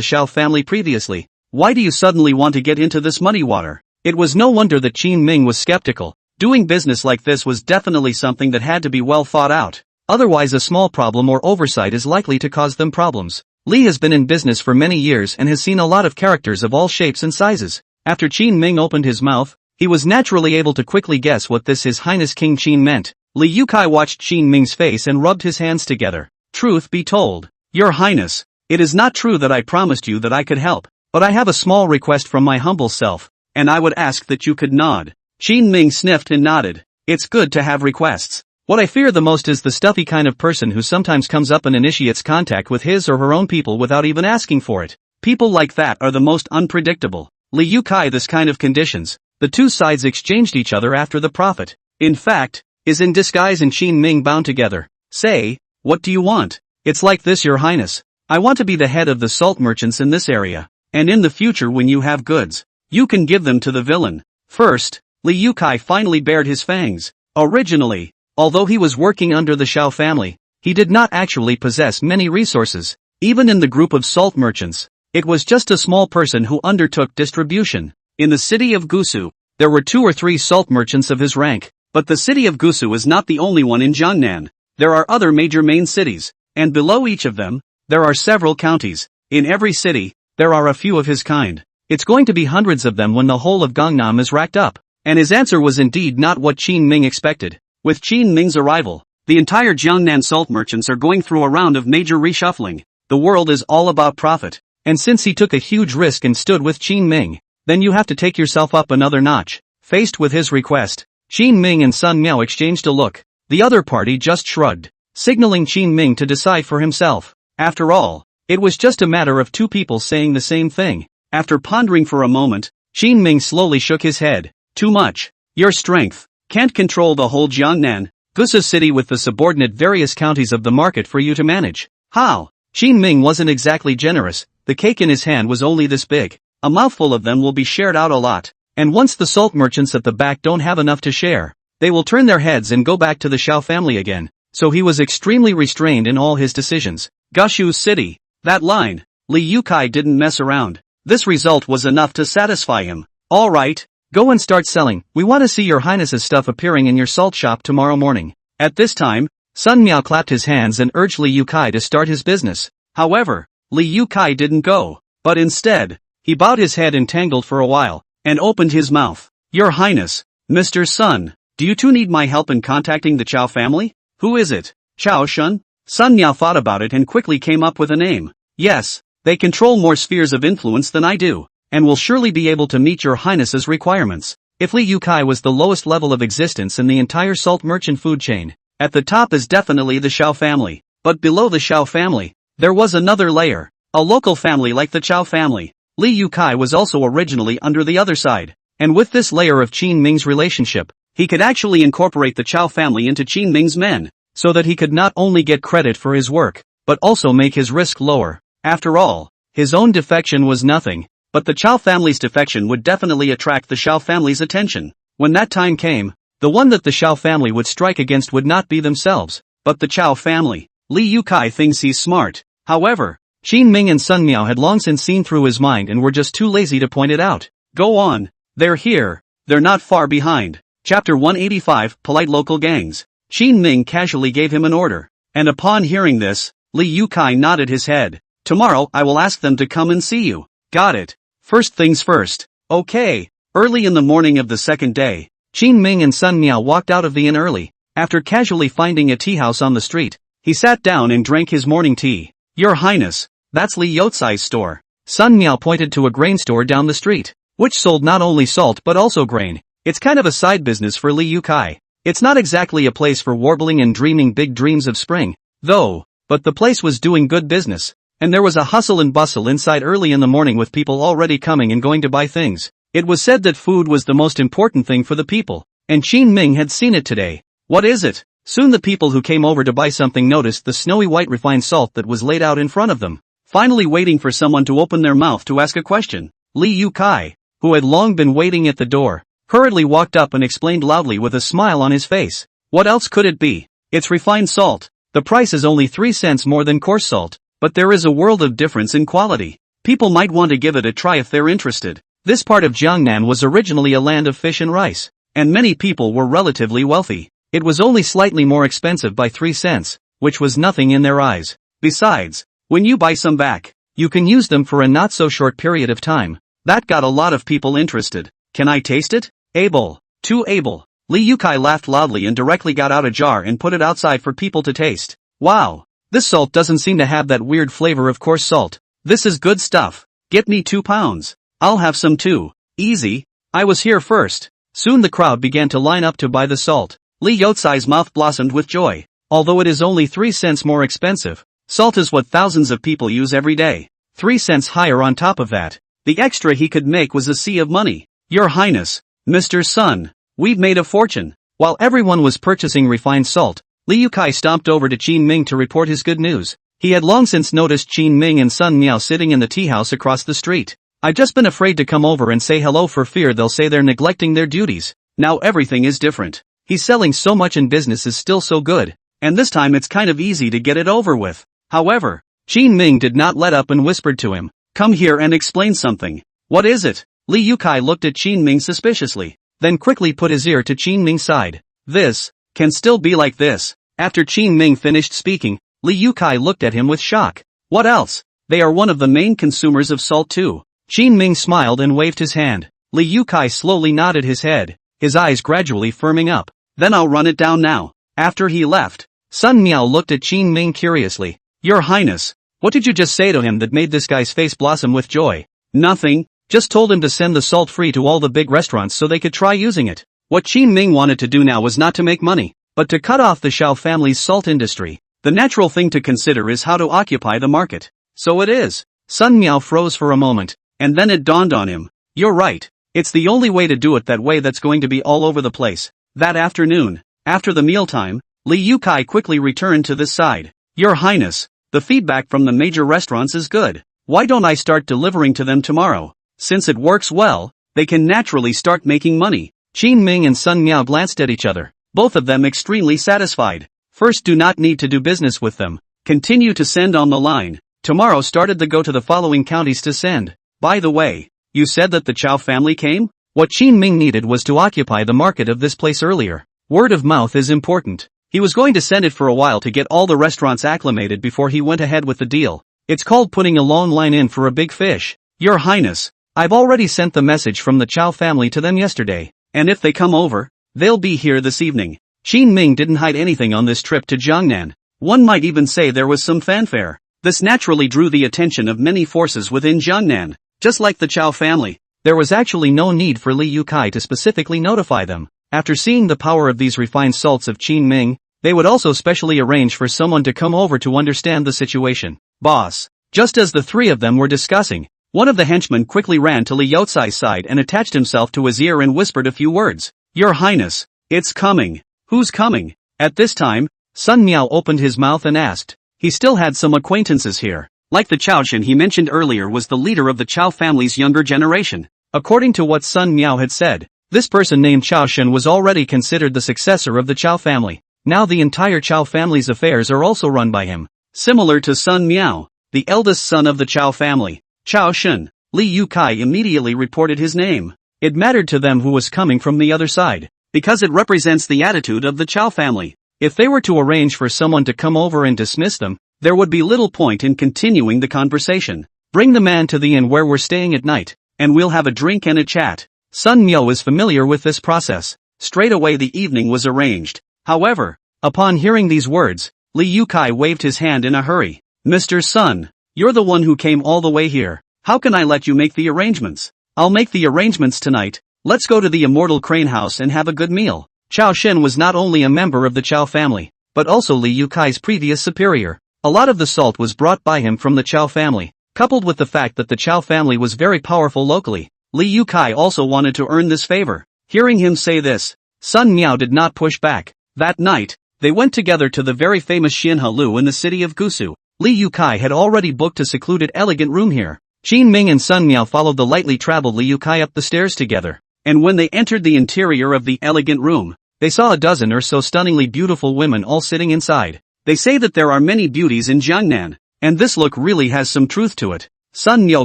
Xiao family previously? Why do you suddenly want to get into this muddy water? It was no wonder that Qin Ming was skeptical. Doing business like this was definitely something that had to be well thought out. Otherwise a small problem or oversight is likely to cause them problems. Li has been in business for many years and has seen a lot of characters of all shapes and sizes. After Qin Ming opened his mouth, he was naturally able to quickly guess what this His Highness King Qin meant. Li Yukai watched Qin Ming's face and rubbed his hands together. Truth be told, Your Highness, it is not true that I promised you that I could help, but I have a small request from my humble self, and I would ask that you could nod. Qin Ming sniffed and nodded. It's good to have requests. What I fear the most is the stuffy kind of person who sometimes comes up and initiates contact with his or her own people without even asking for it. People like that are the most unpredictable. Li Yukai this kind of conditions. The two sides exchanged each other after the profit. In fact, is in disguise and Qin Ming bound together. Say, what do you want? It's like this, Your Highness. I want to be the head of the salt merchants in this area, and in the future when you have goods, you can give them to the villain. First, Li Yukai finally bared his fangs. Originally, although he was working under the Xiao family, he did not actually possess many resources. Even in the group of salt merchants, it was just a small person who undertook distribution. In the city of Gusu, there were 2 or 3 salt merchants of his rank, but the city of Gusu is not the only one in Jiangnan. There are other major main cities, and below each of them, there are several counties. In every city, there are a few of his kind. It's going to be hundreds of them when the whole of Gangnam is racked up. And his answer was indeed not what Qin Ming expected. With Qin Ming's arrival, the entire Jiangnan salt merchants are going through a round of major reshuffling. The world is all about profit. And since he took a huge risk and stood with Qin Ming, then you have to take yourself up another notch. Faced with his request, Qin Ming and Sun Miao exchanged a look. The other party just shrugged, signaling Qin Ming to decide for himself. After all, it was just a matter of two people saying the same thing. After pondering for a moment, Qin Ming slowly shook his head. Too much. Your strength can't control the whole Jiangnan, Gusa city with the subordinate various counties of the market for you to manage. How? Qin Ming wasn't exactly generous. The cake in his hand was only this big. A mouthful of them will be shared out a lot. And once the salt merchants at the back don't have enough to share, they will turn their heads and go back to the Xiao family again. So he was extremely restrained in all his decisions. Gushu City. That line. Li Yukai didn't mess around. This result was enough to satisfy him. Alright, go and start selling. We want to see your highness's stuff appearing in your salt shop tomorrow morning. At this time, Sun Miao clapped his hands and urged Li Yukai to start his business. However, Li Yukai didn't go, but instead, he bowed his head entangled for a while, and opened his mouth. Your Highness, Mr. Sun, do you two need my help in contacting the Chao family? Who is it? Chao Shun? Sun Miao thought about it and quickly came up with a name. Yes, they control more spheres of influence than I do, and will surely be able to meet your Highness's requirements. If Li Yukai was the lowest level of existence in the entire salt merchant food chain, at the top is definitely the Xiao family, but below the Xiao family, there was another layer, a local family like the Chao family. Li Yukai was also originally under the other side, and with this layer of Qin Ming's relationship, he could actually incorporate the Chao family into Qin Ming's men, so that he could not only get credit for his work, but also make his risk lower. After all, his own defection was nothing, but the Chao family's defection would definitely attract the Xiao family's attention. When that time came, the one that the Xiao family would strike against would not be themselves, but the Chao family. Li Yukai thinks he's smart. However, Qin Ming and Sun Miao had long since seen through his mind and were just too lazy to point it out. Go on. They're here. They're not far behind. Chapter 185, Polite Local Gangs. Qin Ming casually gave him an order, and upon hearing this, Li Yukai nodded his head. Tomorrow I will ask them to come and see you. Got it. First things first. Okay. Early in the morning of the second day, Qin Ming and Sun Miao walked out of the inn early. After casually finding a tea house on the street, he sat down and drank his morning tea. Your Highness, that's Li Youcai's store. Sun Miao pointed to a grain store down the street, which sold not only salt but also grain. It's kind of a side business for Li Yukai. It's not exactly a place for warbling and dreaming big dreams of spring, though, but the place was doing good business, and there was a hustle and bustle inside early in the morning with people already coming and going to buy things. It was said that food was the most important thing for the people, and Qin Ming had seen it today. What is it? Soon the people who came over to buy something noticed the snowy white refined salt that was laid out in front of them. Finally waiting for someone to open their mouth to ask a question, Li Yukai, who had long been waiting at the door, hurriedly walked up and explained loudly with a smile on his face. What else could it be? It's refined salt. The price is only 3 cents more than coarse salt, but there is a world of difference in quality. People might want to give it a try if they're interested. This part of Jiangnan was originally a land of fish and rice, and many people were relatively wealthy. It was only slightly more expensive by 3 cents, which was nothing in their eyes. Besides, when you buy some back, you can use them for a not so short period of time. That got a lot of people interested. Can I taste it? Able. Too able. Li Yukai laughed loudly and directly got out a jar and put it outside for people to taste. Wow. This salt doesn't seem to have that weird flavor of coarse salt. This is good stuff. Get me 2 pounds. I'll have some too. Easy. I was here first. Soon the crowd began to line up to buy the salt. Li Youcai's mouth blossomed with joy. Although it is only 3 cents more expensive, salt is what thousands of people use every day. 3 cents higher on top of that. The extra he could make was a sea of money. Your Highness, Mr. Sun, we've made a fortune. While everyone was purchasing refined salt, Li Yukai stomped over to Qin Ming to report his good news. He had long since noticed Qin Ming and Sun Miao sitting in the tea house across the street. I've just been afraid to come over and say hello for fear they'll say they're neglecting their duties. Now everything is different. He's selling so much and business is still so good, and this time it's kind of easy to get it over with. However, Qin Ming did not let up and whispered to him, come here and explain something. What is it? Li Yukai looked at Qin Ming suspiciously, then quickly put his ear to Qin Ming's side. This can still be like this. After Qin Ming finished speaking, Li Yukai looked at him with shock. What else? They are one of the main consumers of salt too. Qin Ming smiled and waved his hand. Li Yukai slowly nodded his head. his eyes gradually firming up. Then I'll run it down now. After he left, Sun Miao looked at Qin Ming curiously. Your Highness, what did you just say to him that made this guy's face blossom with joy? Nothing, just told him to send the salt free to all the big restaurants so they could try using it. What Qin Ming wanted to do now was not to make money, but to cut off the Xiao family's salt industry. The natural thing to consider is how to occupy the market. So it is. Sun Miao froze for a moment, and then it dawned on him. You're right. It's the only way to do it that way that's going to be all over the place. That afternoon, after the mealtime, Li Yukai quickly returned to this side. Your Highness, the feedback from the major restaurants is good. Why don't I start delivering to them tomorrow? Since it works well, they can naturally start making money. Qin Ming and Sun Miao glanced at each other, both of them extremely satisfied. First, do not need to do business with them. Continue to send on the line. Tomorrow started to go to the following counties to send. By the way, you said that the Chow family came? What Qin Ming needed was to occupy the market of this place earlier. Word of mouth is important. He was going to send it for a while to get all the restaurants acclimated before he went ahead with the deal. It's called putting a long line in for a big fish. Your Highness, I've already sent the message from the Chow family to them yesterday, and if they come over, they'll be here this evening. Qin Ming didn't hide anything on this trip to Jiangnan. One might even say there was some fanfare. This naturally drew the attention of many forces within Jiangnan. Just like the Chow family, there was actually no need for Li Yukai to specifically notify them. After seeing the power of these refined salts of Qin Ming, they would also specially arrange for someone to come over to understand the situation. Boss. Just as the three of them were discussing, one of the henchmen quickly ran to Li Youcai's side and attached himself to his ear and whispered a few words. Your Highness, it's coming. Who's coming? At this time, Sun Miao opened his mouth and asked. He still had some acquaintances here. Like the Chaoshan he mentioned earlier was the leader of the Chow family's younger generation. According to what Sun Miao had said, this person named Chaoshan was already considered the successor of the Chow family. Now the entire Chow family's affairs are also run by him. Similar to Sun Miao, the eldest son of the Chow family, Chaoshan, Li Yukai immediately reported his name. It mattered to them who was coming from the other side, because it represents the attitude of the Chow family. If they were to arrange for someone to come over and dismiss them, there would be little point in continuing the conversation. Bring the man to the inn where we're staying at night, and we'll have a drink and a chat. Sun Miao is familiar with this process. Straight away the evening was arranged. However, upon hearing these words, Li Yukai waved his hand in a hurry. Mr. Sun, you're the one who came all the way here. How can I let you make the arrangements? I'll make the arrangements tonight. Let's go to the Immortal Crane House and have a good meal. Chao Shen was not only a member of the Chow family, but also Li Yukai's previous superior. A lot of the salt was brought by him from the Chow family, coupled with the fact that the Chow family was very powerful locally. Li Yukai also wanted to earn this favor. Hearing him say this, Sun Miao did not push back. That night, they went together to the very famous Xinhe Lu in the city of Gusu. Li Yukai had already booked a secluded elegant room here. Qin Ming and Sun Miao followed the lightly traveled Li Yukai up the stairs together, and when they entered the interior of the elegant room, they saw a dozen or so stunningly beautiful women all sitting inside. They say that there are many beauties in Jiangnan, and this look really has some truth to it. Sun Miao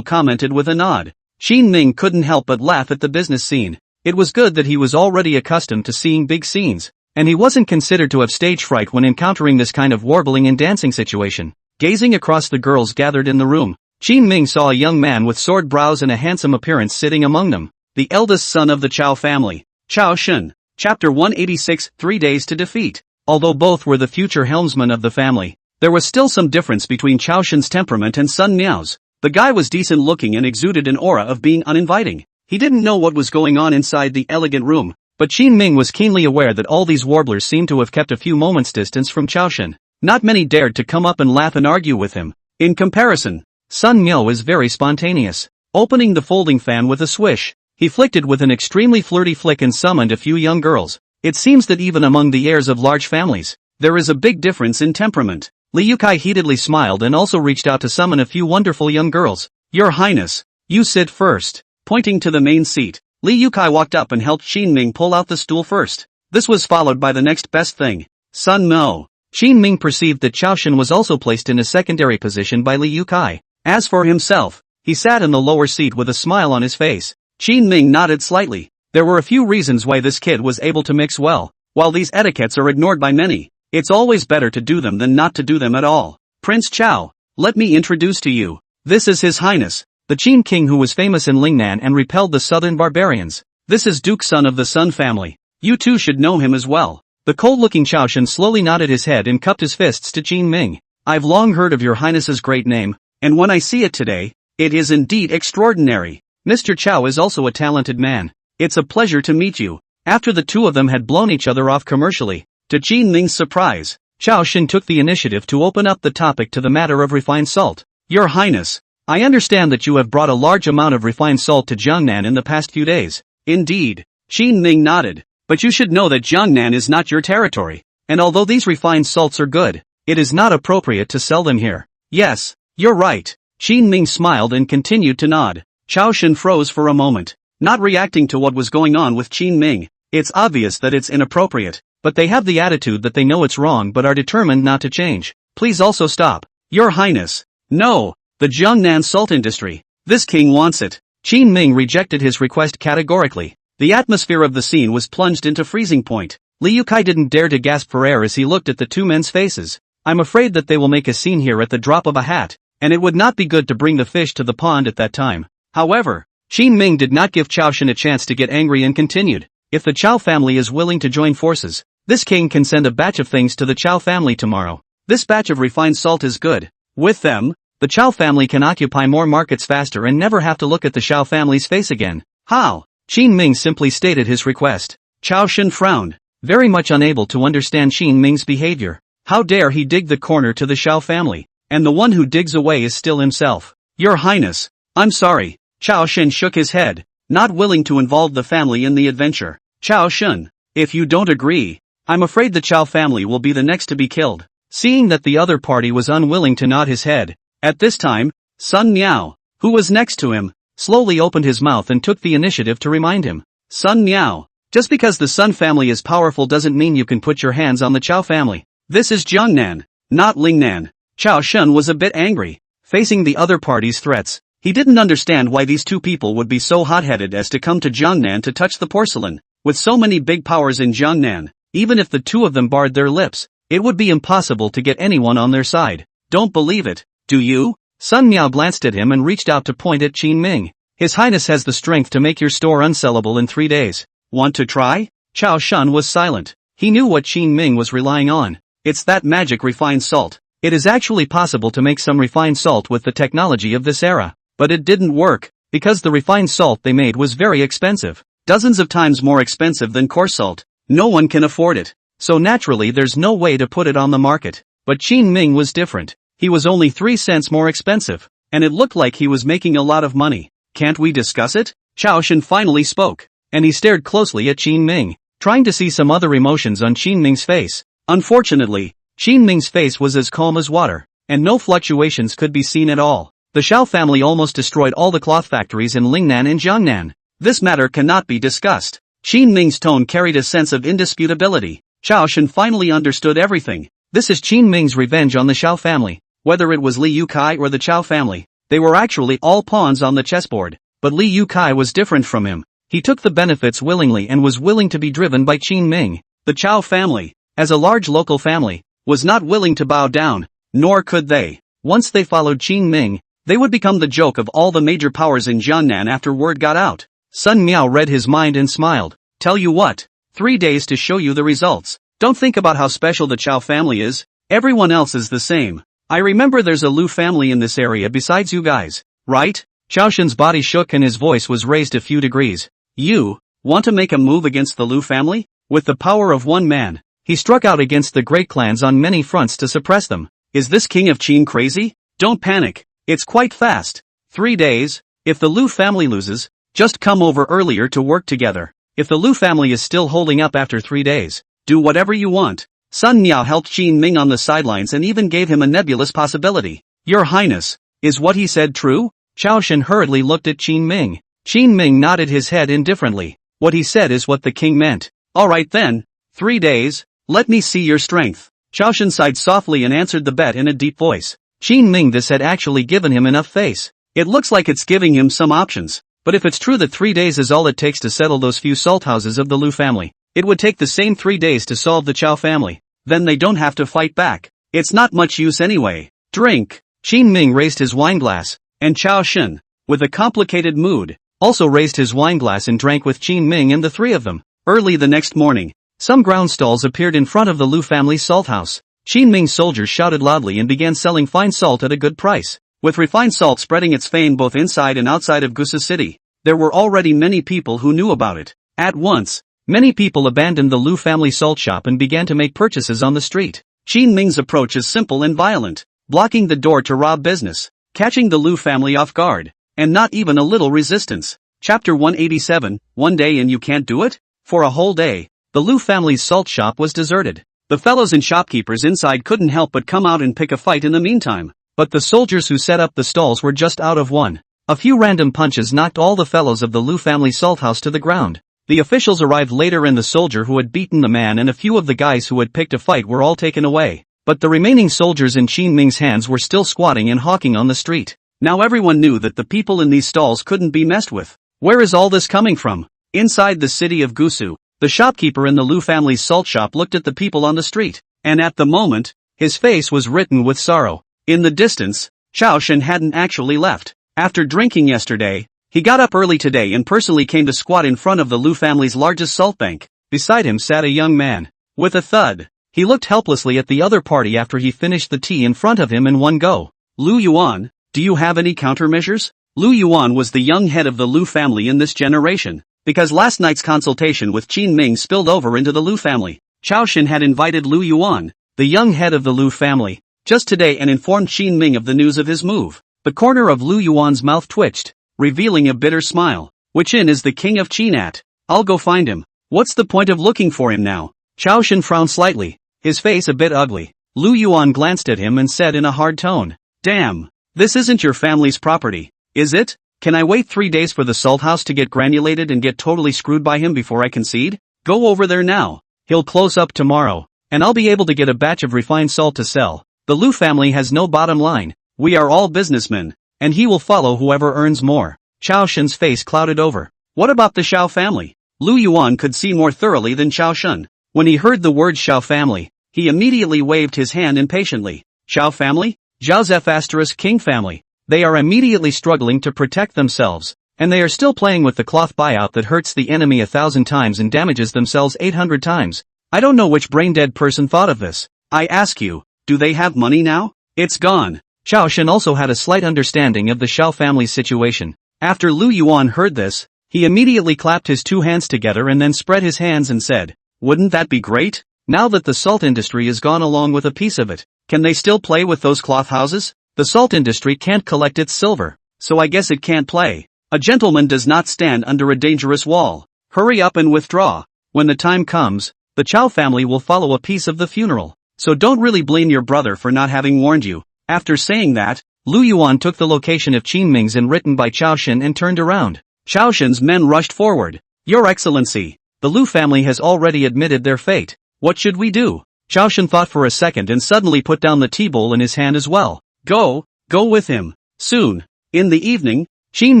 commented with a nod. Qin Ming couldn't help but laugh at the business scene. It was good that he was already accustomed to seeing big scenes, and he wasn't considered to have stage fright when encountering this kind of warbling and dancing situation. Gazing across the girls gathered in the room, Qin Ming saw a young man with sword brows and a handsome appearance sitting among them, the eldest son of the Chow family, Chao Shen. Chapter 186, 3 Days to Defeat. Although both were the future helmsmen of the family, there was still some difference between Chao Shen's temperament and Sun Miao's. The guy was decent looking and exuded an aura of being uninviting. He didn't know what was going on inside the elegant room, but Qin Ming was keenly aware that all these warblers seemed to have kept a few moments' distance from Chao Shen. Not many dared to come up and laugh and argue with him. In comparison, Sun Miao is very spontaneous. Opening the folding fan with a swish, he flicked it with an extremely flirty flick and summoned a few young girls. It seems that even among the heirs of large families, there is a big difference in temperament. Li Yukai heatedly smiled and also reached out to summon a few wonderful young girls. Your Highness, you sit first. Pointing to the main seat, Li Yukai walked up and helped Qin Ming pull out the stool first. This was followed by the next best thing. Sun Mo. Qin Ming perceived that Chao Shen was also placed in a secondary position by Li Yukai. As for himself, he sat in the lower seat with a smile on his face. Qin Ming nodded slightly. There were a few reasons why this kid was able to mix well. While these etiquettes are ignored by many, it's always better to do them than not to do them at all. Prince Chao, let me introduce to you. This is His Highness, the Qin King who was famous in Lingnan and repelled the southern barbarians. This is Duke, son of the Sun family. You too should know him as well. The cold-looking Chao Shen slowly nodded his head and cupped his fists to Qin Ming. I've long heard of your highness's great name, and when I see it today, it is indeed extraordinary. Mr. Chao is also a talented man. It's a pleasure to meet you. After the two of them had blown each other off commercially, to Qin Ming's surprise, Chao Shen took the initiative to open up the topic to the matter of refined salt. Your Highness, I understand that you have brought a large amount of refined salt to Jiangnan in the past few days. Indeed. Qin Ming nodded. But you should know that Jiangnan is not your territory, and although these refined salts are good, it is not appropriate to sell them here. Yes, you're right. Qin Ming smiled and continued to nod. Chao Shen froze for a moment, not reacting to what was going on with Qin Ming. It's obvious that it's inappropriate, but they have the attitude that they know it's wrong but are determined not to change. Please also stop. Your Highness. No, the Jiangnan salt industry. This king wants it. Qin Ming rejected his request categorically. The atmosphere of the scene was plunged into freezing point. Liu Kai didn't dare to gasp for air as he looked at the two men's faces. I'm afraid that they will make a scene here at the drop of a hat, and it would not be good to bring the fish to the pond at that time. However, Qin Ming did not give Chao Shen a chance to get angry and continued. If the Chao family is willing to join forces, this king can send a batch of things to the Chao family tomorrow. This batch of refined salt is good. With them, the Chao family can occupy more markets faster and never have to look at the Chao family's face again. How? Qin Ming simply stated his request. Chao Shen frowned, very much unable to understand Qin Ming's behavior. How dare he dig the corner to the Xiao family, and the one who digs away is still himself. Your Highness, I'm sorry. Chao Shen shook his head, not willing to involve the family in the adventure. Chao Shen, if you don't agree, I'm afraid the Chao family will be the next to be killed. Seeing that the other party was unwilling to nod his head, at this time, Sun Miao, who was next to him, slowly opened his mouth and took the initiative to remind him. Sun Miao, just because the Sun family is powerful doesn't mean you can put your hands on the Chao family. This is Jiangnan, not Lingnan. Chao Shen was a bit angry, facing the other party's threats. He didn't understand why these two people would be so hot-headed as to come to Jiangnan to touch the porcelain. With so many big powers in Jiangnan, even if the two of them barred their lips, it would be impossible to get anyone on their side. Don't believe it, do you? Sun Miao glanced at him and reached out to point at Qin Ming. His Highness has the strength to make your store unsellable in 3 days. Want to try? Chao Shen was silent. He knew what Qin Ming was relying on. It's that magic refined salt. It is actually possible to make some refined salt with the technology of this era. But it didn't work, because the refined salt they made was very expensive. Dozens of times more expensive than coarse salt. No one can afford it. So naturally there's no way to put it on the market. But Qin Ming was different. He was only 3 cents more expensive, and it looked like he was making a lot of money. Can't we discuss it? Chao Shen finally spoke, and he stared closely at Qin Ming, trying to see some other emotions on Qin Ming's face. Unfortunately, Qin Ming's face was as calm as water, and no fluctuations could be seen at all. The Xiao family almost destroyed all the cloth factories in Lingnan and Jiangnan. This matter cannot be discussed. Qin Ming's tone carried a sense of indisputability. Chao Shen finally understood everything. This is Qin Ming's revenge on the Xiao family. Whether it was Liu Kai or the Chao family, they were actually all pawns on the chessboard. But Liu Kai was different from him. He took the benefits willingly and was willing to be driven by Qin Ming. The Chao family, as a large local family, was not willing to bow down, nor could they. Once they followed Qin Ming, they would become the joke of all the major powers in Jiangnan after word got out. Sun Miao read his mind and smiled. Tell you what, 3 days to show you the results. Don't think about how special the Chao family is. Everyone else is the same. I remember there's a Lu family in this area besides you guys, right? Chao Shen's body shook and his voice was raised a few degrees. You want to make a move against the Lu family? With the power of one man, he struck out against the great clans on many fronts to suppress them. Is this king of Qin crazy? Don't panic. It's quite fast. 3 days. If the Lu family loses, just come over earlier to work together. If the Lu family is still holding up after 3 days, do whatever you want. Sun Miao helped Qin Ming on the sidelines and even gave him a nebulous possibility. Your Highness, is what he said true? Chao Shen hurriedly looked at Qin Ming. Qin Ming nodded his head indifferently. What he said is what the king meant. Alright then, 3 days, let me see your strength. Chao Shen sighed softly and answered the bet in a deep voice. Qin Ming, this had actually given him enough face. It looks like it's giving him some options. But if it's true that 3 days is all it takes to settle those few salt houses of the Lu family, it would take the same 3 days to solve the Chao family. Then they don't have to fight back. It's not much use anyway. Drink. Qin Ming raised his wineglass, and Chao Shen, with a complicated mood, also raised his wineglass and drank with Qin Ming and the three of them. Early the next morning, some ground stalls appeared in front of the Lu family's salt house. Qin Ming's soldiers shouted loudly and began selling fine salt at a good price. With refined salt spreading its fame both inside and outside of Gusu City, there were already many people who knew about it. At once, many people abandoned the Lu family salt shop and began to make purchases on the street. Qin Ming's approach is simple and violent, blocking the door to rob business, catching the Lu family off guard, and not even a little resistance. Chapter 187, One Day and You Can't Do It? For a whole day, the Lu family's salt shop was deserted. The fellows and shopkeepers inside couldn't help but come out and pick a fight in the meantime. But the soldiers who set up the stalls were just out of one. A few random punches knocked all the fellows of the Lu family salt house to the ground. The officials arrived later and the soldier who had beaten the man and a few of the guys who had picked a fight were all taken away. But the remaining soldiers in Qin Ming's hands were still squatting and hawking on the street. Now everyone knew that the people in these stalls couldn't be messed with. Where is all this coming from? Inside the city of Gusu, the shopkeeper in the Lu family's salt shop looked at the people on the street, and at the moment, his face was written with sorrow. In the distance, Chao Shen hadn't actually left. After drinking yesterday, he got up early today and personally came to squat in front of the Lu family's largest salt bank. Beside him sat a young man. With a thud, he looked helplessly at the other party after he finished the tea in front of him in one go. Lu Yuan, do you have any countermeasures? Lu Yuan was the young head of the Lu family in this generation, because last night's consultation with Qin Ming spilled over into the Lu family. Chao Shen had invited Lu Yuan, the young head of the Lu family, just today and informed Qin Ming of the news of his move. The corner of Lu Yuan's mouth twitched, revealing a bitter smile. Which in is the king of Qinat? I'll go find him. What's the point of looking for him now? Chao Shen frowned slightly, his face a bit ugly. Lu Yuan glanced at him and said in a hard tone, Damn, this isn't your family's property, is it? Can I wait 3 days for the salt house to get granulated and get totally screwed by him before I concede? Go over there now. He'll close up tomorrow, and I'll be able to get a batch of refined salt to sell. The Lu family has no bottom line. We are all businessmen, and he will follow whoever earns more. Chao Shen's face clouded over. What about the Xiao family? Lu Yuan could see more thoroughly than Chao Shen. When he heard the word Xiao family, he immediately waved his hand impatiently. Xiao family? Zhao Zef * King family. They are immediately struggling to protect themselves, and they are still playing with the cloth buyout that hurts the enemy 1,000 times and damages themselves 800 times. I don't know which brain-dead person thought of this. I ask you, do they have money now? It's gone. Chao Shen also had a slight understanding of the Xiao family's situation. After Lu Yuan heard this, he immediately clapped his two hands together and then spread his hands and said, Wouldn't that be great? Now that the salt industry is gone along with a piece of it, can they still play with those cloth houses? The salt industry can't collect its silver, so I guess it can't play. A gentleman does not stand under a dangerous wall. Hurry up and withdraw. When the time comes, the Chao family will follow a piece of the funeral. So don't really blame your brother for not having warned you. After saying that, Lu Yuan took the location of Qin Ming's and written by Chao Shen and turned around. Chao Shen's men rushed forward. Your Excellency, the Lu family has already admitted their fate. What should we do? Chao Shen thought for a second and suddenly put down the tea bowl in his hand as well. Go with him. Soon. In the evening, Qin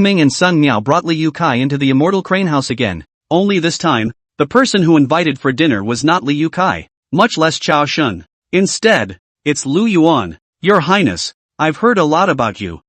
Ming and Sun Miao brought Liu Kai into the immortal crane house again. Only this time, the person who invited for dinner was not Liu Kai, much less Chao Shen. Instead, it's Lu Yuan. Your Highness, I've heard a lot about you.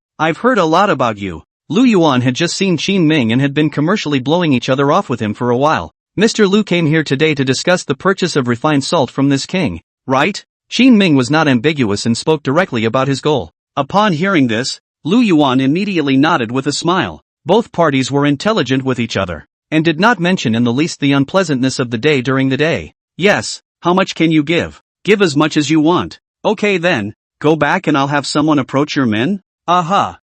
Lu Yuan had just seen Qin Ming and had been commercially blowing each other off with him for a while. Mr. Lu came here today to discuss the purchase of refined salt from this king, right? Qin Ming was not ambiguous and spoke directly about his goal. Upon hearing this, Lu Yuan immediately nodded with a smile. Both parties were intelligent with each other, and did not mention in the least the unpleasantness of the day during the day. Yes, how much can you give? Give as much as you want. Okay then, go back and I'll have someone approach your men? Aha.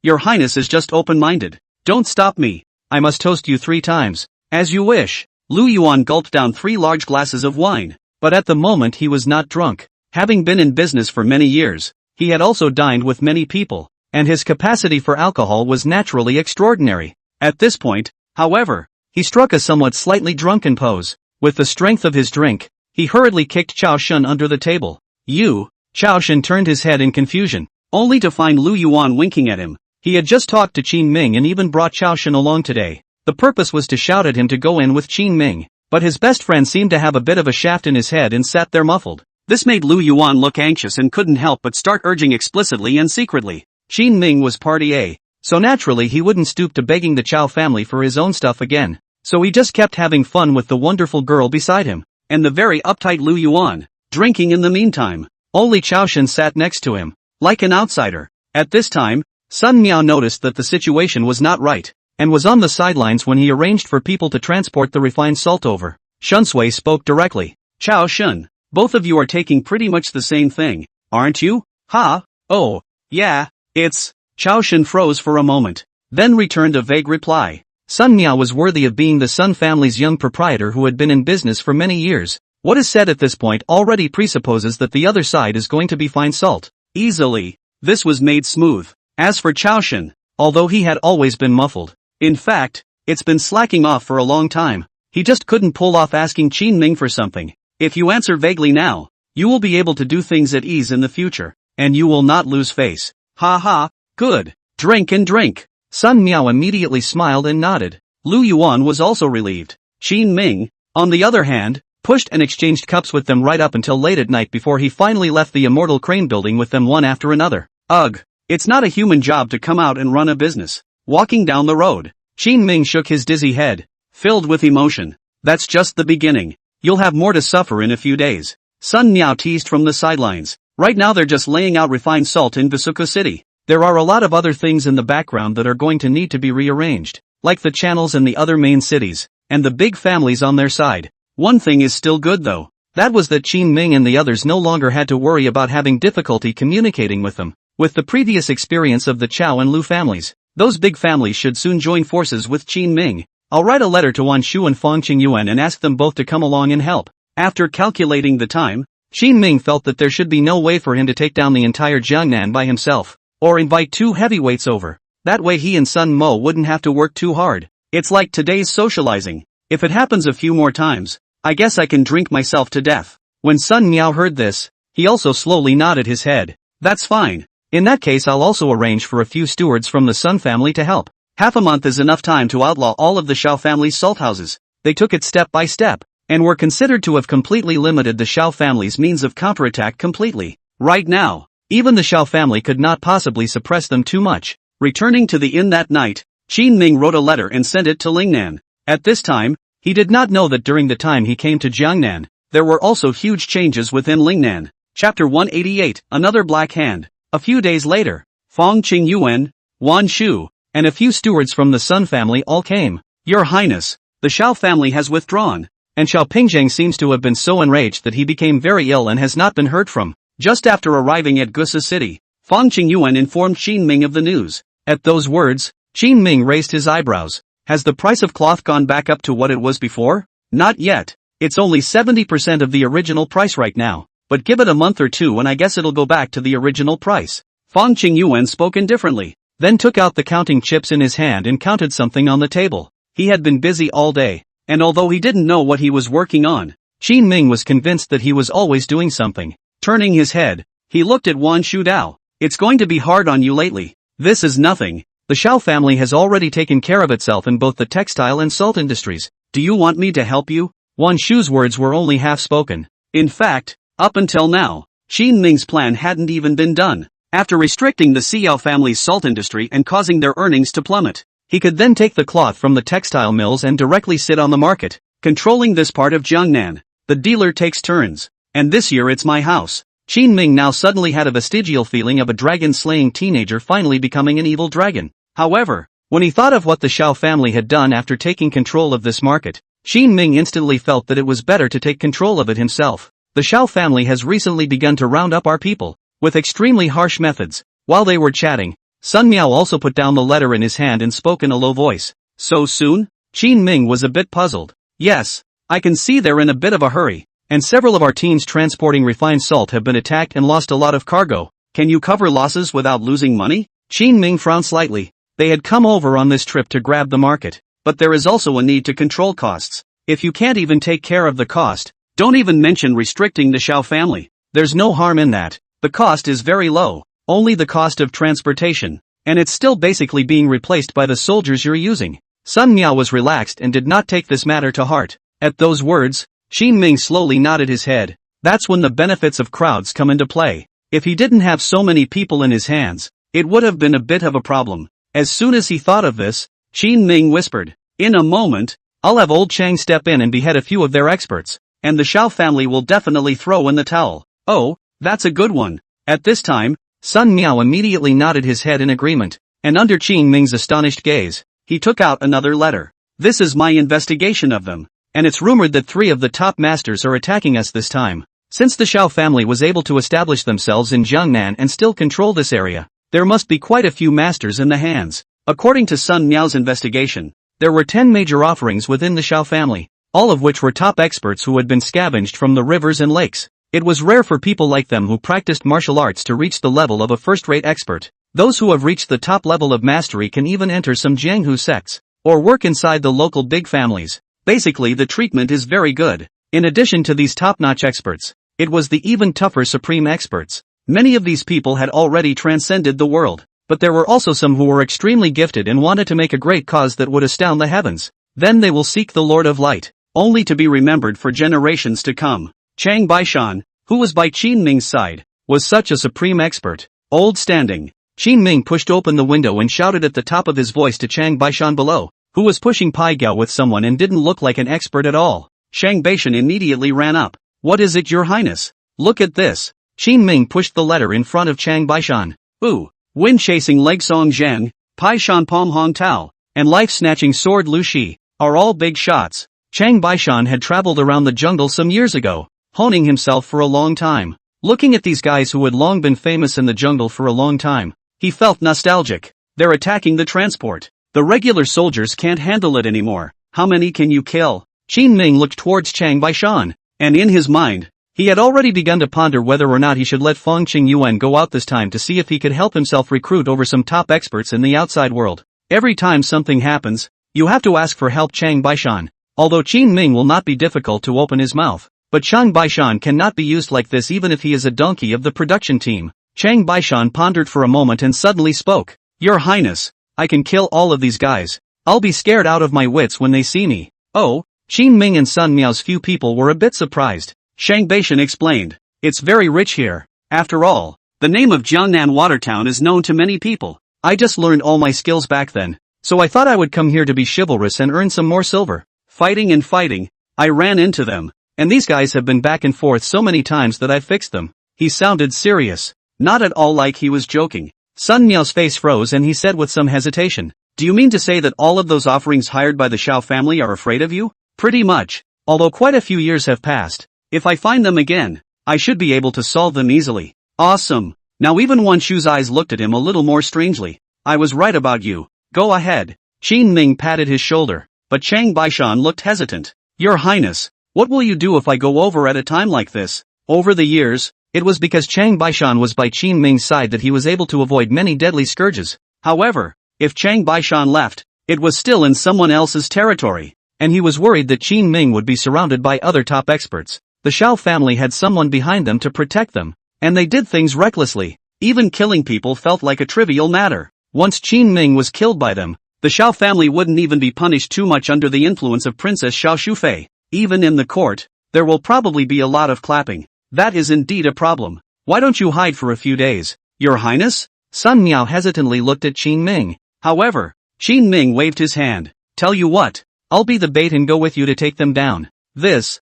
Your Highness is just open-minded. Don't stop me. I must toast you 3 times. As you wish. Lu Yuan gulped down 3 large glasses of wine. But at the moment he was not drunk. Having been in business for many years, he had also dined with many people, and his capacity for alcohol was naturally extraordinary. At this point, however, he struck a somewhat slightly drunken pose. With the strength of his drink, he hurriedly kicked Chao Shen under the table. You? Chao Shen turned his head in confusion, only to find Lu Yuan winking at him. He had just talked to Qin Ming and even brought Chao Shen along today. The purpose was to shout at him to go in with Qin Ming. But his best friend seemed to have a bit of a shaft in his head and sat there muffled. This made Lu Yuan look anxious and couldn't help but start urging explicitly and secretly. Qin Ming was party A. so naturally he wouldn't stoop to begging the Chow family for his own stuff again. So he just kept having fun with the wonderful girl beside him, and the very uptight Lu Yuan, drinking in the meantime. Only Chao Shen sat next to him, like an outsider. At this time, Sun Miao noticed that the situation was not right, and was on the sidelines when he arranged for people to transport the refined salt over. Shun Sui spoke directly. Chao Shen, both of you are taking pretty much the same thing, aren't you? Ha? Oh, yeah, it's... Chao Shen froze for a moment, then returned a vague reply. Sun Miao was worthy of being the Sun family's young proprietor who had been in business for many years. What is said at this point already presupposes that the other side is going to be fine salt. Easily. This was made smooth. As for Chao Shen, although he had always been muffled, in fact, it's been slacking off for a long time. He just couldn't pull off asking Qin Ming for something. If you answer vaguely now, you will be able to do things at ease in the future, and you will not lose face. Ha ha, good. Drink and drink. Sun Miao immediately smiled and nodded. Lu Yuan was also relieved. Qin Ming, on the other hand, pushed and exchanged cups with them right up until late at night before he finally left the immortal crane building with them one after another. Ugh. It's not a human job to come out and run a business. Walking down the road, Qin Ming shook his dizzy head, filled with emotion. That's just the beginning. You'll have more to suffer in a few days. Sun Miao teased from the sidelines. Right now they're just laying out refined salt in Visuka City. There are a lot of other things in the background that are going to need to be rearranged, like the channels in the other main cities, and the big families on their side. One thing is still good though. That was that Qin Ming and the others no longer had to worry about having difficulty communicating with them. With the previous experience of the Chao and Lu families, those big families should soon join forces with Qin Ming. I'll write a letter to Wan Shu and Fang Qingyuan and ask them both to come along and help. After calculating the time, Qin Ming felt that there should be no way for him to take down the entire Jiangnan by himself, or invite two heavyweights over. That way he and Sun Mo wouldn't have to work too hard. It's like today's socializing. If it happens a few more times, I guess I can drink myself to death. When Sun Miao heard this, he also slowly nodded his head. That's fine. In that case I'll also arrange for a few stewards from the Sun family to help. Half a month is enough time to outlaw all of the Shao family's salt houses. They took it step by step, and were considered to have completely limited the Shao family's means of counterattack completely. Right now, even the Shao family could not possibly suppress them too much. Returning to the inn that night, Qin Ming wrote a letter and sent it to Lingnan. At this time, he did not know that during the time he came to Jiangnan, there were also huge changes within Lingnan. Chapter 188, Another Black Hand. A few days later, Fang Qingyuan, Wan Shu, and a few stewards from the Sun family all came. Your Highness, the Shao family has withdrawn, and Xiao Pingzheng seems to have been so enraged that he became very ill and has not been heard from. Just after arriving at Gusa City, Fang Qingyuan informed Qin Ming of the news. At those words, Qin Ming raised his eyebrows. Has the price of cloth gone back up to what it was before? Not yet. It's only 70% of the original price right now. But give it a month or two and I guess it'll go back to the original price. Fang Qingyuan spoke indifferently, then took out the counting chips in his hand and counted something on the table. He had been busy all day, and although he didn't know what he was working on, Qin Ming was convinced that he was always doing something. Turning his head, he looked at Wan Shudao. It's going to be hard on you lately. This is nothing. The Shao family has already taken care of itself in both the textile and salt industries. Do you want me to help you? Wan Shu's words were only half spoken. In fact, up until now, Qin Ming's plan hadn't even been done. After restricting the Xiao family's salt industry and causing their earnings to plummet, he could then take the cloth from the textile mills and directly sit on the market, controlling this part of Jiangnan. The dealer takes turns, and this year it's my house. Qin Ming now suddenly had a vestigial feeling of a dragon-slaying teenager finally becoming an evil dragon. However, when he thought of what the Shao family had done after taking control of this market, Qin Ming instantly felt that it was better to take control of it himself. The Shao family has recently begun to round up our people, with extremely harsh methods. While they were chatting, Sun Miao also put down the letter in his hand and spoke in a low voice. So soon? Qin Ming was a bit puzzled. Yes, I can see they're in a bit of a hurry, and several of our teams transporting refined salt have been attacked and lost a lot of cargo. Can you cover losses without losing money? Qin Ming frowned slightly. They had come over on this trip to grab the market, but there is also a need to control costs. If you can't even take care of the cost, don't even mention restricting the Shao family. There's no harm in that. The cost is very low, only the cost of transportation, and it's still basically being replaced by the soldiers you're using. Sun Miao was relaxed and did not take this matter to heart. At those words, Qin Ming slowly nodded his head. That's when the benefits of crowds come into play. If he didn't have so many people in his hands, it would have been a bit of a problem. As soon as he thought of this, Qin Ming whispered, "In a moment, I'll have old Chang step in and behead a few of their experts, and the Shao family will definitely throw in the towel." "Oh, that's a good one." At this time, Sun Miao immediately nodded his head in agreement, and under Qin Ming's astonished gaze, he took out another letter. "This is my investigation of them, and it's rumored that 3 of the top masters are attacking us this time. Since the Shao family was able to establish themselves in Jiangnan and still control this area, there must be quite a few masters in the hands." According to Sun Miao's investigation, there were 10 major offerings within the Shao family, all of which were top experts who had been scavenged from the rivers and lakes. It was rare for people like them who practiced martial arts to reach the level of a first-rate expert. Those who have reached the top level of mastery can even enter some Jianghu sects, or work inside the local big families. Basically, the treatment is very good. In addition to these top-notch experts, it was the even tougher supreme experts. Many of these people had already transcended the world, but there were also some who were extremely gifted and wanted to make a great cause that would astound the heavens. Then they will seek the Lord of Light, only to be remembered for generations to come. Chang Baishan, who was by Qin Ming's side, was such a supreme expert. Old standing. Qin Ming pushed open the window and shouted at the top of his voice to Chang Baishan below, who was pushing Pai Gao with someone and didn't look like an expert at all. Chang Baishan immediately ran up. "What is it, Your Highness? Look at this." Qin Ming pushed the letter in front of Chang Baishan. "Ooh, wind-chasing leg Song Zheng, Pai Shan Pom Hong Tao, and life-snatching sword Lu Shi, are all big shots." Chang Baishan had traveled around the jungle some years ago, honing himself for a long time. Looking at these guys who had long been famous in the jungle for a long time, he felt nostalgic. They're attacking the transport. The regular soldiers can't handle it anymore. How many can you kill? Qin Ming looked towards Chang Baishan, and in his mind, he had already begun to ponder whether or not he should let Feng Qingyuan go out this time to see if he could help himself recruit over some top experts in the outside world. Every time something happens, you have to ask for help. Chang Baishan. Although Qin Ming will not be difficult to open his mouth, but Chang Baishan cannot be used like this even if he is a donkey of the production team. Chang Baishan pondered for a moment and suddenly spoke. "Your Highness, I can kill all of these guys. I'll be scared out of my wits when they see me." "Oh?" Qin Ming and Sun Miao's few people were a bit surprised. Chang Baishan explained. "It's very rich here. After all, the name of Jiangnan Watertown is known to many people. I just learned all my skills back then, so I thought I would come here to be chivalrous and earn some more silver. Fighting and fighting, I ran into them. And these guys have been back and forth so many times that I've fixed them." He sounded serious, not at all like he was joking. Sun Miao's face froze and he said with some hesitation, "Do you mean to say that all of those offerings hired by the Shao family are afraid of you?" "Pretty much. Although quite a few years have passed. If I find them again, I should be able to solve them easily." "Awesome." Now even Wan Shu's eyes looked at him a little more strangely. "I was right about you. Go ahead." Qin Ming patted his shoulder, but Chang Baishan looked hesitant. "Your Highness, what will you do if I go over at a time like this?" Over the years, it was because Chang Baishan was by Qin Ming's side that he was able to avoid many deadly scourges. However, if Chang Baishan left, it was still in someone else's territory, and he was worried that Qin Ming would be surrounded by other top experts. The Shao family had someone behind them to protect them, and they did things recklessly. Even killing people felt like a trivial matter. Once Qin Ming was killed by them, the Shao family wouldn't even be punished too much under the influence of Princess Shao Shufei. Even in the court, there will probably be a lot of clapping. That is indeed a problem. Why don't you hide for a few days, Your Highness? Sun Miao hesitantly looked at Qin Ming. However, Qin Ming waved his hand. "Tell you what, I'll be the bait and go with you to take them down."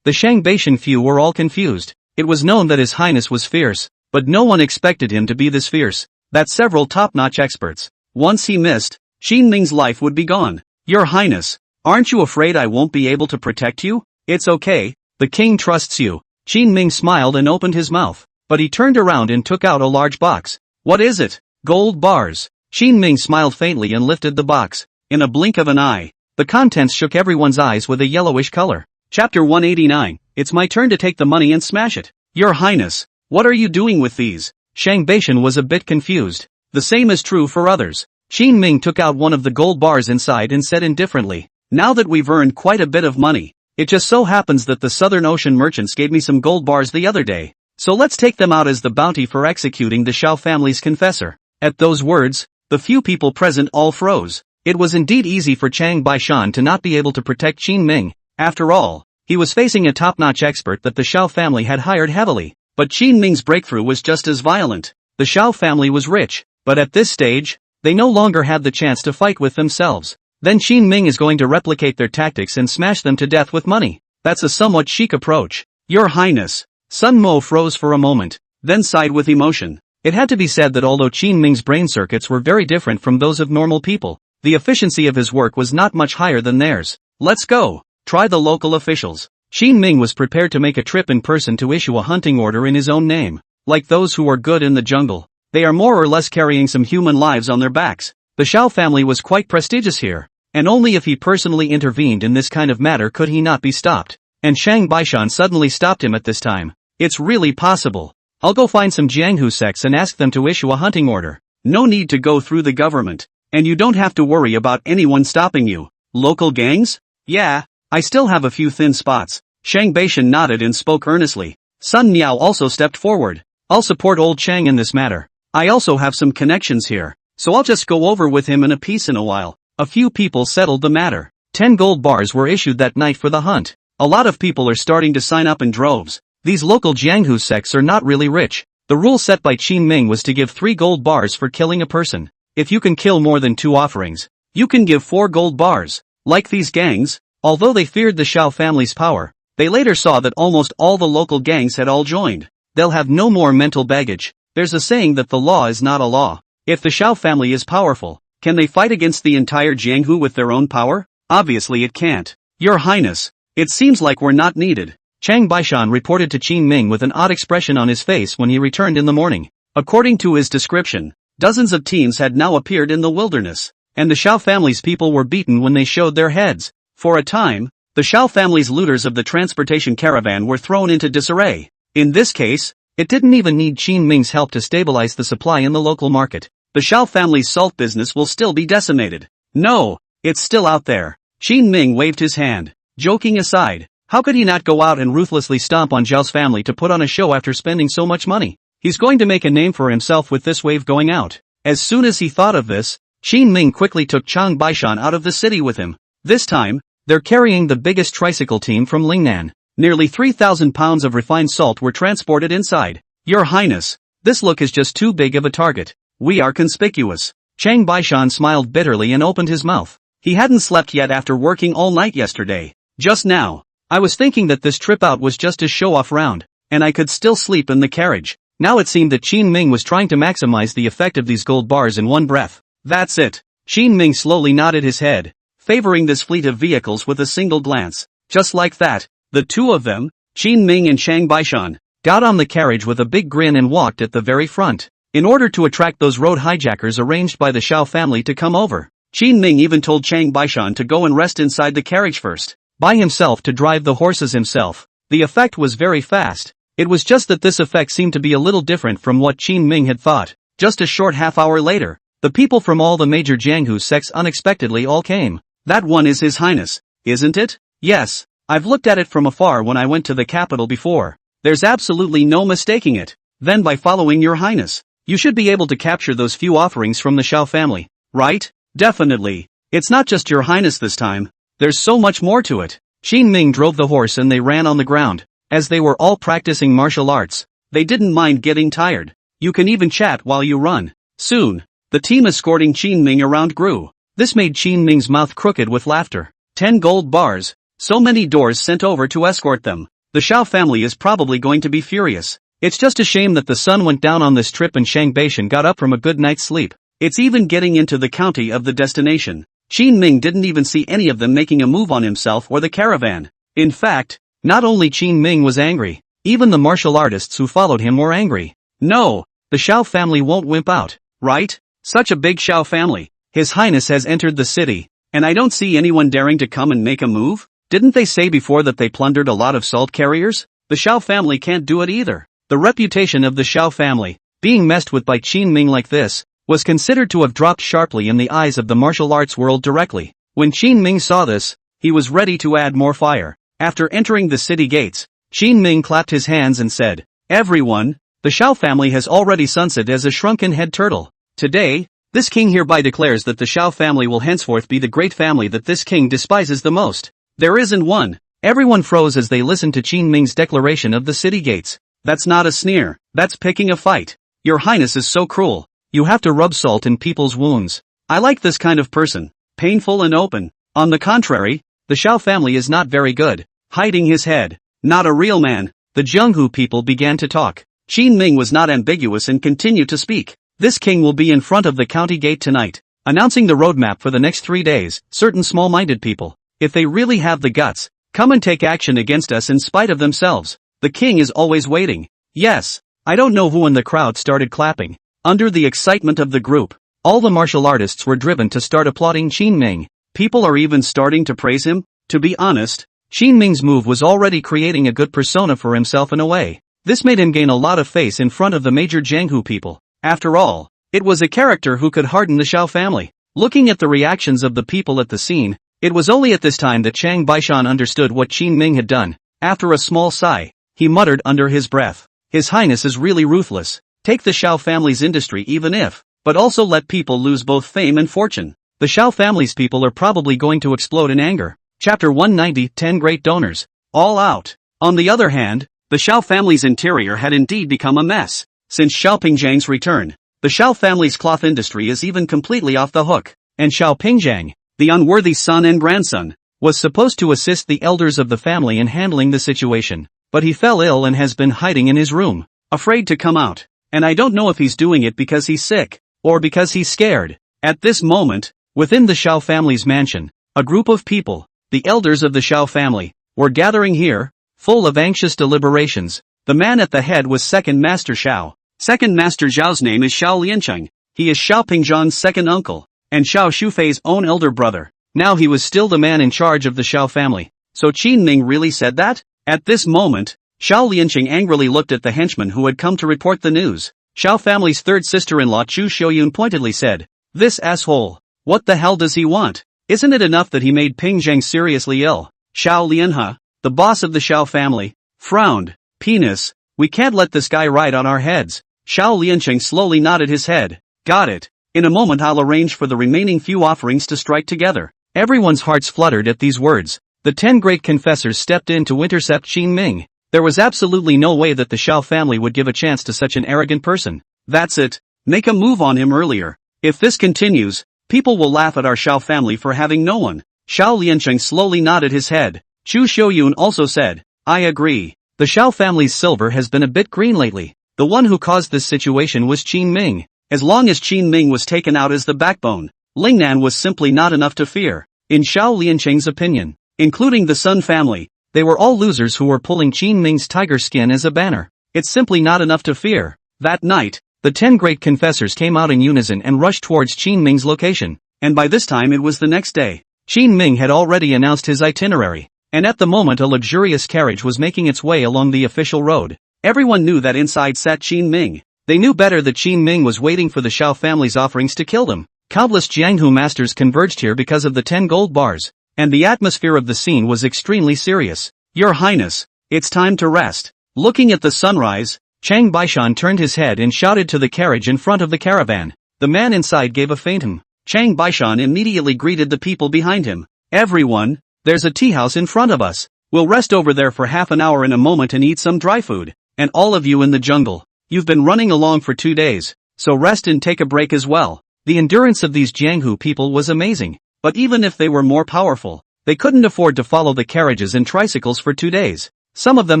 The Shang Baishan few were all confused. It was known that His Highness was fierce, but no one expected him to be this fierce. That several top-notch experts. Once he missed, Qin Ming's life would be gone. "Your Highness, aren't you afraid I won't be able to protect you?" "It's okay, the king trusts you." Qin Ming smiled and opened his mouth, but he turned around and took out a large box. "What is it?" "Gold bars." Qin Ming smiled faintly and lifted the box. In a blink of an eye, the contents shook everyone's eyes with a yellowish color. Chapter 189, It's my turn to take the money and smash it. "Your Highness, what are you doing with these?" Shang Baishan was a bit confused. The same is true for others. Qin Ming took out one of the gold bars inside and said indifferently, "Now that we've earned quite a bit of money, it just so happens that the Southern Ocean merchants gave me some gold bars the other day, so let's take them out as the bounty for executing the Shao family's confessor." At those words, the few people present all froze. It was indeed easy for Chang Baishan to not be able to protect Qin Ming. After all, he was facing a top-notch expert that the Shao family had hired heavily. But Qin Ming's breakthrough was just as violent. The Shao family was rich, but at this stage, They no longer had the chance to fight with themselves. Then Qin Ming is going to replicate their tactics and smash them to death with money. That's a somewhat chic approach. Your Highness. Sun Mo froze for a moment, then sighed with emotion. It had to be said that although Qin Ming's brain circuits were very different from those of normal people, the efficiency of his work was not much higher than theirs. Let's go. Try the local officials. Qin Ming was prepared to make a trip in person to issue a hunting order in his own name. Like those who are good in the jungle, they are more or less carrying some human lives on their backs. The Shao family was quite prestigious here, and only if he personally intervened in this kind of matter could he not be stopped. And Shang Baishan suddenly stopped him at this time. It's really possible. I'll go find some Jianghu sects and ask them to issue a hunting order. No need to go through the government. And you don't have to worry about anyone stopping you. Local gangs? Yeah, I still have a few thin spots. Shang Baishan nodded and spoke earnestly. Sun Miao also stepped forward. I'll support old Chang in this matter. I also have some connections here, so I'll just go over with him in a piece in a while. A few people settled the matter. 10 gold bars were issued that night for the hunt. A lot of people are starting to sign up in droves. These local Jianghu sects are not really rich. The rule set by Qin Ming was to give 3 gold bars for killing a person. If you can kill more than 2 offerings, you can give 4 gold bars. Like these gangs, although they feared the Shao family's power, they later saw that almost all the local gangs had all joined. They'll have no more mental baggage. There's a saying that the law is not a law. If the Shao family is powerful, can they fight against the entire Jianghu with their own power? Obviously it can't. Your Highness, it seems like we're not needed. Chang Baishan reported to Qin Ming with an odd expression on his face when he returned in the morning. According to his description, dozens of teams had now appeared in the wilderness, and the Shao family's people were beaten when they showed their heads. For a time, the Shao family's looters of the transportation caravan were thrown into disarray. In this case, it didn't even need Qin Ming's help to stabilize the supply in the local market. The Shao family's salt business will still be decimated. No, it's still out there. Qin Ming waved his hand. Joking aside, how could he not go out and ruthlessly stomp on Zhao's family to put on a show after spending so much money? He's going to make a name for himself with this wave going out. As soon as he thought of this, Qin Ming quickly took Chang Baishan out of the city with him. This time, they're carrying the biggest tricycle team from Lingnan. Nearly 3,000 pounds of refined salt were transported inside. Your Highness, this look is just too big of a target. We are conspicuous. Chang Baishan smiled bitterly and opened his mouth. He hadn't slept yet after working all night yesterday. Just now, I was thinking that this trip out was just a show-off round, and I could still sleep in the carriage. Now it seemed that Qin Ming was trying to maximize the effect of these gold bars in one breath. That's it. Qin Ming slowly nodded his head, favoring this fleet of vehicles with a single glance. Just like that, the two of them, Qin Ming and Chang Baishan, got on the carriage with a big grin and walked at the very front, in order to attract those road hijackers arranged by the Shao family to come over. Qin Ming even told Chang Baishan to go and rest inside the carriage first, by himself to drive the horses himself. The effect was very fast. It was just that this effect seemed to be a little different from what Qin Ming had thought. Just a short half-hour later, the people from all the major Jianghu sects unexpectedly all came. That one is His Highness, isn't it? Yes, I've looked at it from afar when I went to the capital before. There's absolutely no mistaking it. Then by following Your Highness, you should be able to capture those few offerings from the Shao family, right? Definitely. It's not just Your Highness this time. There's so much more to it. Qin Ming drove the horse and they ran on the ground. As they were all practicing martial arts, they didn't mind getting tired. You can even chat while you run. Soon, the team escorting Qin Ming around grew. This made Qin Ming's mouth crooked with laughter. 10 gold bars. So many doors sent over to escort them. The Shao family is probably going to be furious. It's just a shame that the sun went down on this trip and Shang Baishan got up from a good night's sleep. It's even getting into the county of the destination. Qin Ming didn't even see any of them making a move on himself or the caravan. In fact, not only Qin Ming was angry, even the martial artists who followed him were angry. No, the Shao family won't wimp out, right? Such a big Shao family. His Highness has entered the city, and I don't see anyone daring to come and make a move? Didn't they say before that they plundered a lot of salt carriers? The Shao family can't do it either. The reputation of the Shao family, being messed with by Qin Ming like this, was considered to have dropped sharply in the eyes of the martial arts world directly. When Qin Ming saw this, he was ready to add more fire. After entering the city gates, Qin Ming clapped his hands and said, "Everyone, the Shao family has already sunsetted as a shrunken head turtle. Today, this king hereby declares that the Shao family will henceforth be the great family that this king despises the most." There isn't one. Everyone froze as they listened to Qin Ming's declaration of the city gates. That's not a sneer, that's picking a fight. Your Highness is so cruel. You have to rub salt in people's wounds. I like this kind of person. Painful and open. On the contrary, the Xiao family is not very good. Hiding his head. Not a real man. The Jianghu people began to talk. Qin Ming was not ambiguous and continued to speak. This king will be in front of the county gate tonight, announcing the roadmap for the next 3 days. Certain small-minded people, if they really have the guts, come and take action against us in spite of themselves. The king is always waiting. Yes. I don't know who in the crowd started clapping. Under the excitement of the group, all the martial artists were driven to start applauding Qin Ming. People are even starting to praise him. To be honest, Qin Ming's move was already creating a good persona for himself in a way. This made him gain a lot of face in front of the major Jianghu people. After all, it was a character who could harden the Xiao family. Looking at the reactions of the people at the scene, it was only at this time that Chang Baishan understood what Qin Ming had done. After a small sigh, he muttered under his breath, His Highness is really ruthless. Take the Xiao family's industry even if, but also let people lose both fame and fortune. The Xiao family's people are probably going to explode in anger. Chapter 190, 10 Great Donors. All out. On the other hand, the Xiao family's interior had indeed become a mess. Since Xiao Pingjiang's return, the Xiao family's cloth industry is even completely off the hook. And Xiao Pingjiang, the unworthy son and grandson, was supposed to assist the elders of the family in handling the situation. But he fell ill and has been hiding in his room, afraid to come out. And I don't know if he's doing it because he's sick, or because he's scared. At this moment, within the Xiao family's mansion, a group of people, the elders of the Xiao family, were gathering here, full of anxious deliberations. The man at the head was Second Master Xiao. Second Master Zhao's name is Xiao Liancheng. He is Xiao Pingzhan's second uncle, and Xiao Shufei's own elder brother. Now he was still the man in charge of the Xiao family. So Qin Ming really said that? At this moment, Xiao Liancheng angrily looked at the henchman who had come to report the news. Xiao family's third sister-in-law Chu Xiaoyun pointedly said, This asshole. What the hell does he want? Isn't it enough that he made Pingjiang seriously ill? Xiao Lianhe, the boss of the Xiao family, frowned. Penis, we can't let this guy ride on our heads. Xiao Liancheng slowly nodded his head. Got it. In a moment I'll arrange for the remaining few offerings to strike together. Everyone's hearts fluttered at these words. The 10 great confessors stepped in to intercept Qin Ming. There was absolutely no way that the Xiao family would give a chance to such an arrogant person. That's it. Make a move on him earlier. If this continues, people will laugh at our Xiao family for having no one. Xiao Liancheng slowly nodded his head. Chu Xiaoyun also said, I agree. The Xiao family's silver has been a bit green lately. The one who caused this situation was Qin Ming. As long as Qin Ming was taken out as the backbone, Lingnan was simply not enough to fear. In Xiao Liancheng's opinion, including the Sun family, they were all losers who were pulling Qin Ming's tiger skin as a banner. It's simply not enough to fear. That night, the 10 great confessors came out in unison and rushed towards Qin Ming's location. And by this time it was the next day. Qin Ming had already announced his itinerary. And at the moment a luxurious carriage was making its way along the official road. Everyone knew that inside sat Qin Ming. They knew better that Qin Ming was waiting for the Xiao family's offerings to kill them. Countless Jianghu masters converged here because of the 10 gold bars. And the atmosphere of the scene was extremely serious. Your Highness, it's time to rest. Looking at the sunrise, Chang Baishan turned his head and shouted to the carriage in front of the caravan. The man inside gave a faint hum. Chang Baishan immediately greeted the people behind him. Everyone, there's a tea house in front of us. We'll rest over there for half an hour in a moment and eat some dry food. And all of you in the jungle, you've been running along for 2 days, so rest and take a break as well. The endurance of these Jianghu people was amazing. But even if they were more powerful, they couldn't afford to follow the carriages and tricycles for 2 days. Some of them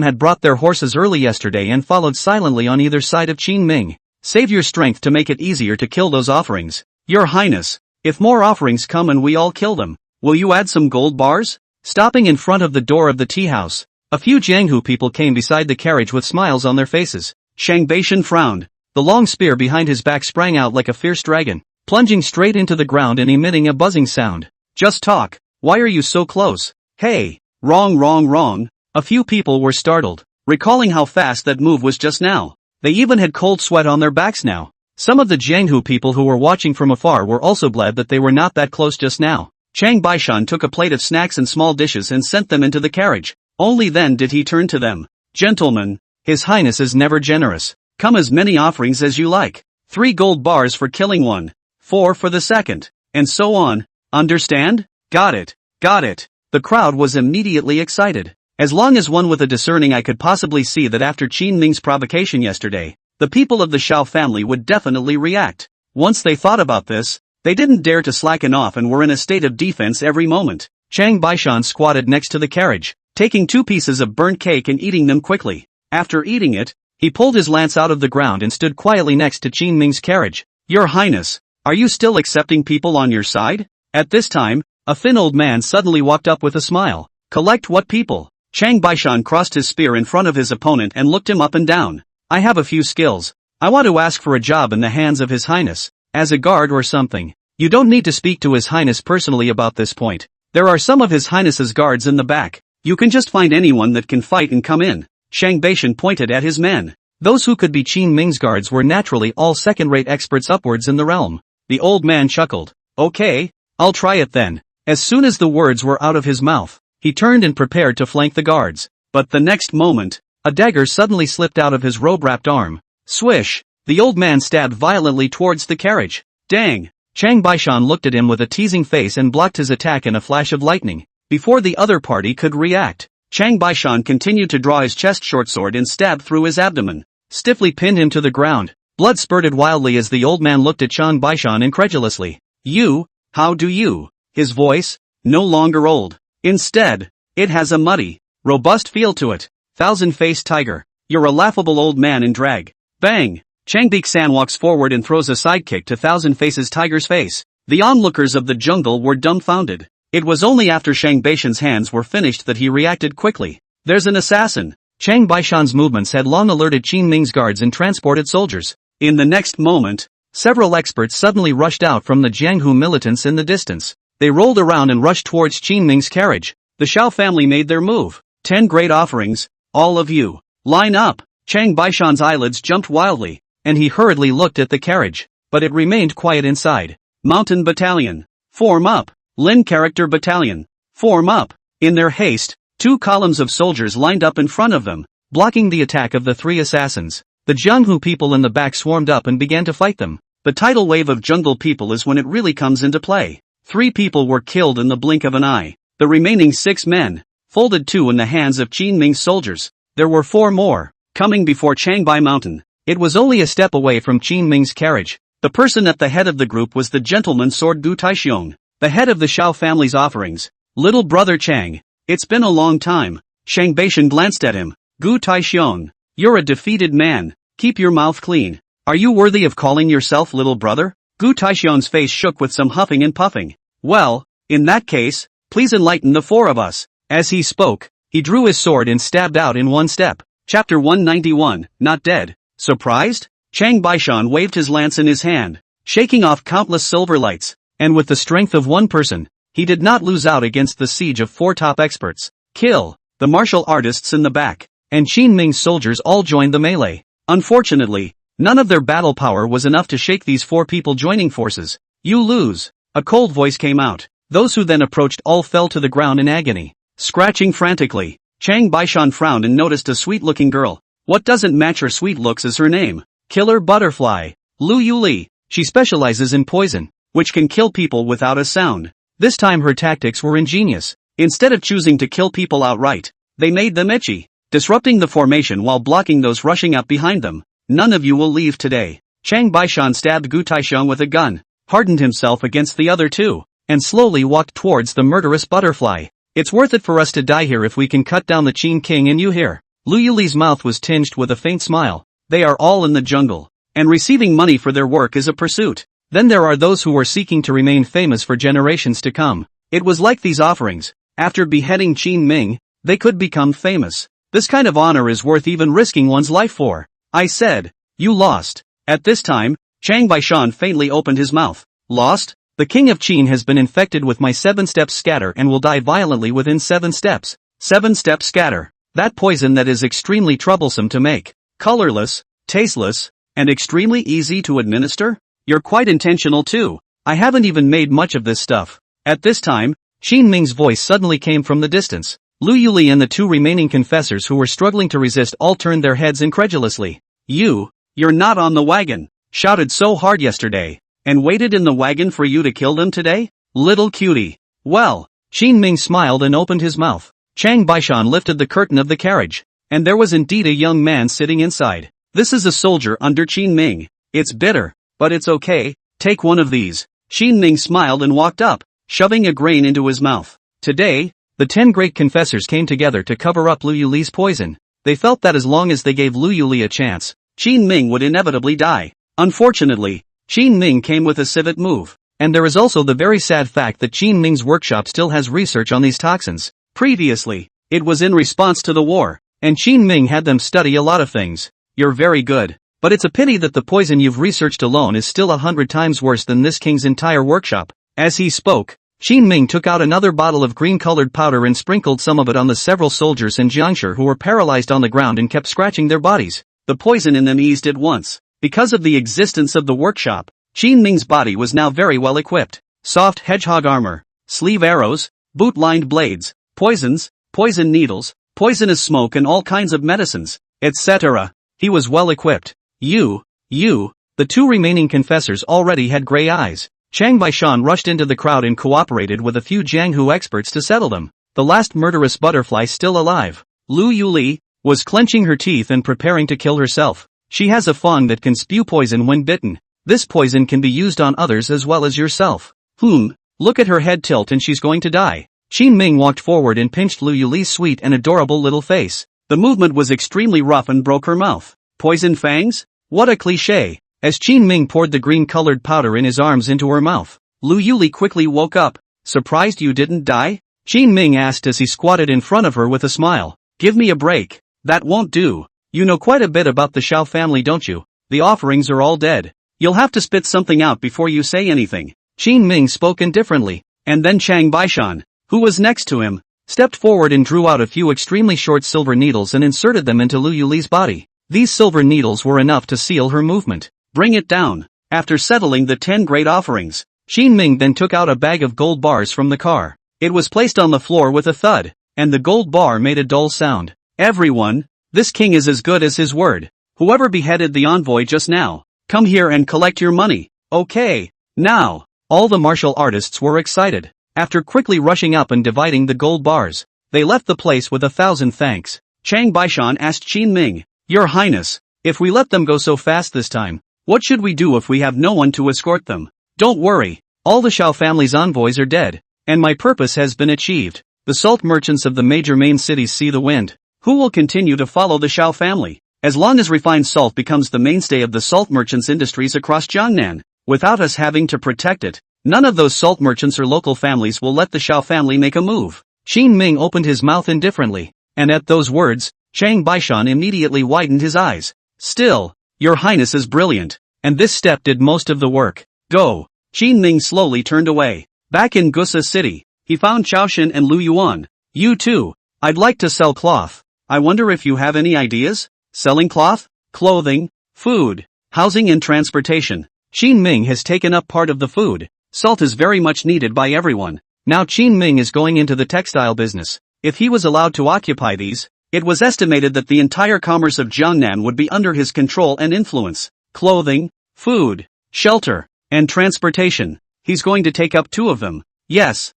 had brought their horses early yesterday and followed silently on either side of Qin Ming. Save your strength to make it easier to kill those offerings. Your Highness, if more offerings come and we all kill them, will you add some gold bars? Stopping in front of the door of the tea house, a few Jianghu people came beside the carriage with smiles on their faces. Shang Baishan frowned. The long spear behind his back sprang out like a fierce dragon, plunging straight into the ground and emitting a buzzing sound. Just talk. Why are you so close? Hey, wrong. A few people were startled, recalling how fast that move was just now. They even had cold sweat on their backs now. Some of the Jianghu people who were watching from afar were also glad that they were not that close just now. Chang Baishan took a plate of snacks and small dishes and sent them into the carriage. Only then did he turn to them. Gentlemen, His Highness is never generous. Come as many offerings as you like. 3 gold bars for killing one. 4 for the second. And so on. Understand? Got it. The crowd was immediately excited. As long as one with a discerning eye could possibly see that after Qin Ming's provocation yesterday, the people of the Xiao family would definitely react. Once they thought about this, they didn't dare to slacken off and were in a state of defense every moment. Chang Baishan squatted next to the carriage, taking 2 pieces of burnt cake and eating them quickly. After eating it, he pulled his lance out of the ground and stood quietly next to Qin Ming's carriage. Your Highness, are you still accepting people on your side? At this time, a thin old man suddenly walked up with a smile. Collect what people? Chang Baishan crossed his spear in front of his opponent and looked him up and down. I have a few skills. I want to ask for a job in the hands of His Highness, as a guard or something. You don't need to speak to His Highness personally about this point. There are some of His Highness's guards in the back. You can just find anyone that can fight and come in. Chang Baishan pointed at his men. Those who could be Qin Ming's guards were naturally all second-rate experts upwards in the realm. The old man chuckled. Okay, I'll try it then. As soon as the words were out of his mouth, he turned and prepared to flank the guards. But the next moment, a dagger suddenly slipped out of his robe-wrapped arm. Swish! The old man stabbed violently towards the carriage. Dang! Chang Baishan looked at him with a teasing face and blocked his attack in a flash of lightning. Before the other party could react, Chang Baishan continued to draw his chest short sword and stab through his abdomen. Stiffly pinned him to the ground. Blood spurted wildly as the old man looked at Chang Baishan incredulously. You? How do you? His voice? No longer old. Instead, it has a muddy, robust feel to it. Thousand-faced tiger. You're a laughable old man in drag. Bang! Chang Baishan walks forward and throws a sidekick to Thousand Faces Tiger's face. The onlookers of the jungle were dumbfounded. It was only after Chang Baishan's hands were finished that he reacted quickly. There's an assassin. Chang Baishan's movements had long alerted Qin Ming's guards and transported soldiers. In the next moment, several experts suddenly rushed out from the Jianghu militants in the distance. They rolled around and rushed towards Qin Ming's carriage. The Shao family made their move. 10 great offerings. All of you. Line up. Chang Baishan's eyelids jumped wildly, and he hurriedly looked at the carriage, but it remained quiet inside. Mountain Battalion. Form up. Lin Character Battalion. Form up. In their haste, 2 columns of soldiers lined up in front of them, blocking the attack of the 3 assassins. The Jianghu people in the back swarmed up and began to fight them. The tidal wave of jungle people is when it really comes into play. 3 people were killed in the blink of an eye. The remaining 6 men, folded 2 in the hands of Qin Ming's soldiers. There were 4 more, coming before Changbai Mountain. It was only a step away from Qin Ming's carriage. The person at the head of the group was the gentleman sword Gu Taixiong, the head of the Shao family's offerings. Little brother Chang. It's been a long time. Chang Baishan glanced at him. Gu Taixiong. You're a defeated man. Keep your mouth clean. Are you worthy of calling yourself little brother? Gu Taixiong's face shook with some huffing and puffing. Well, in that case, please enlighten the 4 of us. As he spoke, he drew his sword and stabbed out in one step. Chapter 191, Not Dead. Surprised? Chang Baishan waved his lance in his hand, shaking off countless silver lights, and with the strength of one person, he did not lose out against the siege of 4 top experts. Kill! The martial artists in the back, and Qin Ming's soldiers all joined the melee. Unfortunately, none of their battle power was enough to shake these 4 people joining forces. You lose. A cold voice came out. Those who then approached all fell to the ground in agony, scratching frantically. Chang Baishan frowned and noticed a sweet-looking girl. What doesn't match her sweet looks is her name. Killer Butterfly. Lu Yuli. She specializes in poison, which can kill people without a sound. This time her tactics were ingenious. Instead of choosing to kill people outright, they made them itchy, disrupting the formation while blocking those rushing up behind them. None of you will leave today. Chang Baishan stabbed Gu Taixiong with a gun, hardened himself against the other 2, and slowly walked towards the murderous butterfly. It's worth it for us to die here if we can cut down the Qin King and you here. Lu Yuli's mouth was tinged with a faint smile. They are all in the jungle, and receiving money for their work is a pursuit. Then there are those who are seeking to remain famous for generations to come. It was like these offerings. After beheading Qin Ming, they could become famous. This kind of honor is worth even risking one's life for. I said, you lost. At this time, Chang Baishan faintly opened his mouth. Lost? The king of Qin has been infected with my 7-step scatter and will die violently within 7 steps. 7-step scatter. That poison that is extremely troublesome to make, colorless, tasteless, and extremely easy to administer? You're quite intentional too. I haven't even made much of this stuff. At this time, Qin Ming's voice suddenly came from the distance. Lu Yuli and the 2 remaining confessors who were struggling to resist all turned their heads incredulously. You're not on the wagon. Shouted so hard yesterday, and waited in the wagon for you to kill them today? Little cutie. Well, Qin Ming smiled and opened his mouth. Chang Baishan lifted the curtain of the carriage, and there was indeed a young man sitting inside. This is a soldier under Qin Ming. It's bitter, but it's okay. Take one of these. Qin Ming smiled and walked up, shoving a grain into his mouth. Today, the 10 great confessors came together to cover up Lu Yuli's poison. They felt that as long as they gave Lu Yuli a chance, Qin Ming would inevitably die. Unfortunately, Qin Ming came with a civet move. And there is also the very sad fact that Qin Ming's workshop still has research on these toxins. Previously, it was in response to the war, and Qin Ming had them study a lot of things. You're very good. But it's a pity that the poison you've researched alone is still 100 times worse than this king's entire workshop. As he spoke, Qin Ming took out another bottle of green-colored powder and sprinkled some of it on the several soldiers in Jiangshi who were paralyzed on the ground and kept scratching their bodies. The poison in them eased at once. Because of the existence of the workshop, Qin Ming's body was now very well equipped. Soft hedgehog armor, sleeve arrows, boot-lined blades, poisons, poison needles, poisonous smoke and all kinds of medicines, etc. He was well equipped. The two remaining confessors already had gray eyes. Chang Baishan rushed into the crowd and cooperated with a few Jianghu experts to settle them. The last murderous butterfly still alive, Lu Yuli, was clenching her teeth and preparing to kill herself. She has a fang that can spew poison when bitten. This poison can be used on others as well as yourself. Look at her head tilt and she's going to die. Qin Ming walked forward and pinched Lu Yuli's sweet and adorable little face. The movement was extremely rough and broke her mouth. Poison fangs? What a cliché. As Qin Ming poured the green-colored powder in his arms into her mouth, Lu Yuli quickly woke up. Surprised you didn't die? Qin Ming asked as he squatted in front of her with a smile. Give me a break. That won't do. You know quite a bit about the Shao family, don't you? The offerings are all dead. You'll have to spit something out before you say anything. Qin Ming spoke indifferently, and then Chang Baishan, who was next to him, stepped forward and drew out a few extremely short silver needles and inserted them into Lu Yuli's body. These silver needles were enough to seal her movement. Bring it down. After settling the 10 great offerings, Qin Ming then took out a bag of gold bars from the car. It was placed on the floor with a thud, and the gold bar made a dull sound. Everyone, this king is as good as his word. Whoever beheaded the envoy just now, come here and collect your money. Okay. Now, all the martial artists were excited. After quickly rushing up and dividing the gold bars, they left the place with 1,000 thanks. Chang Baishan asked Qin Ming, Your Highness, if we let them go so fast this time, what should we do if we have no one to escort them? Don't worry, all the Shao family's envoys are dead, and my purpose has been achieved. The salt merchants of the major main cities see the wind. Who will continue to follow the Shao family? As long as refined salt becomes the mainstay of the salt merchants' industries across Jiangnan, without us having to protect it, none of those salt merchants or local families will let the Shao family make a move. Qin Ming opened his mouth indifferently, and at those words, Chang Baishan immediately widened his eyes. Still, Your Highness is brilliant, and this step did most of the work. Go. Qin Ming slowly turned away. Back in Gusa City, he found Chaoshan and Lu Yuan. You too. I'd like to sell cloth. I wonder if you have any ideas? Selling cloth, clothing, food, housing and transportation. Qin Ming has taken up part of the food. Salt is very much needed by everyone. Now Qin Ming is going into the textile business. If he was allowed to occupy these, it was estimated that the entire commerce of Jiangnan would be under his control and influence. Clothing, food, shelter, and transportation. He's going to take up 2 of them. Yes.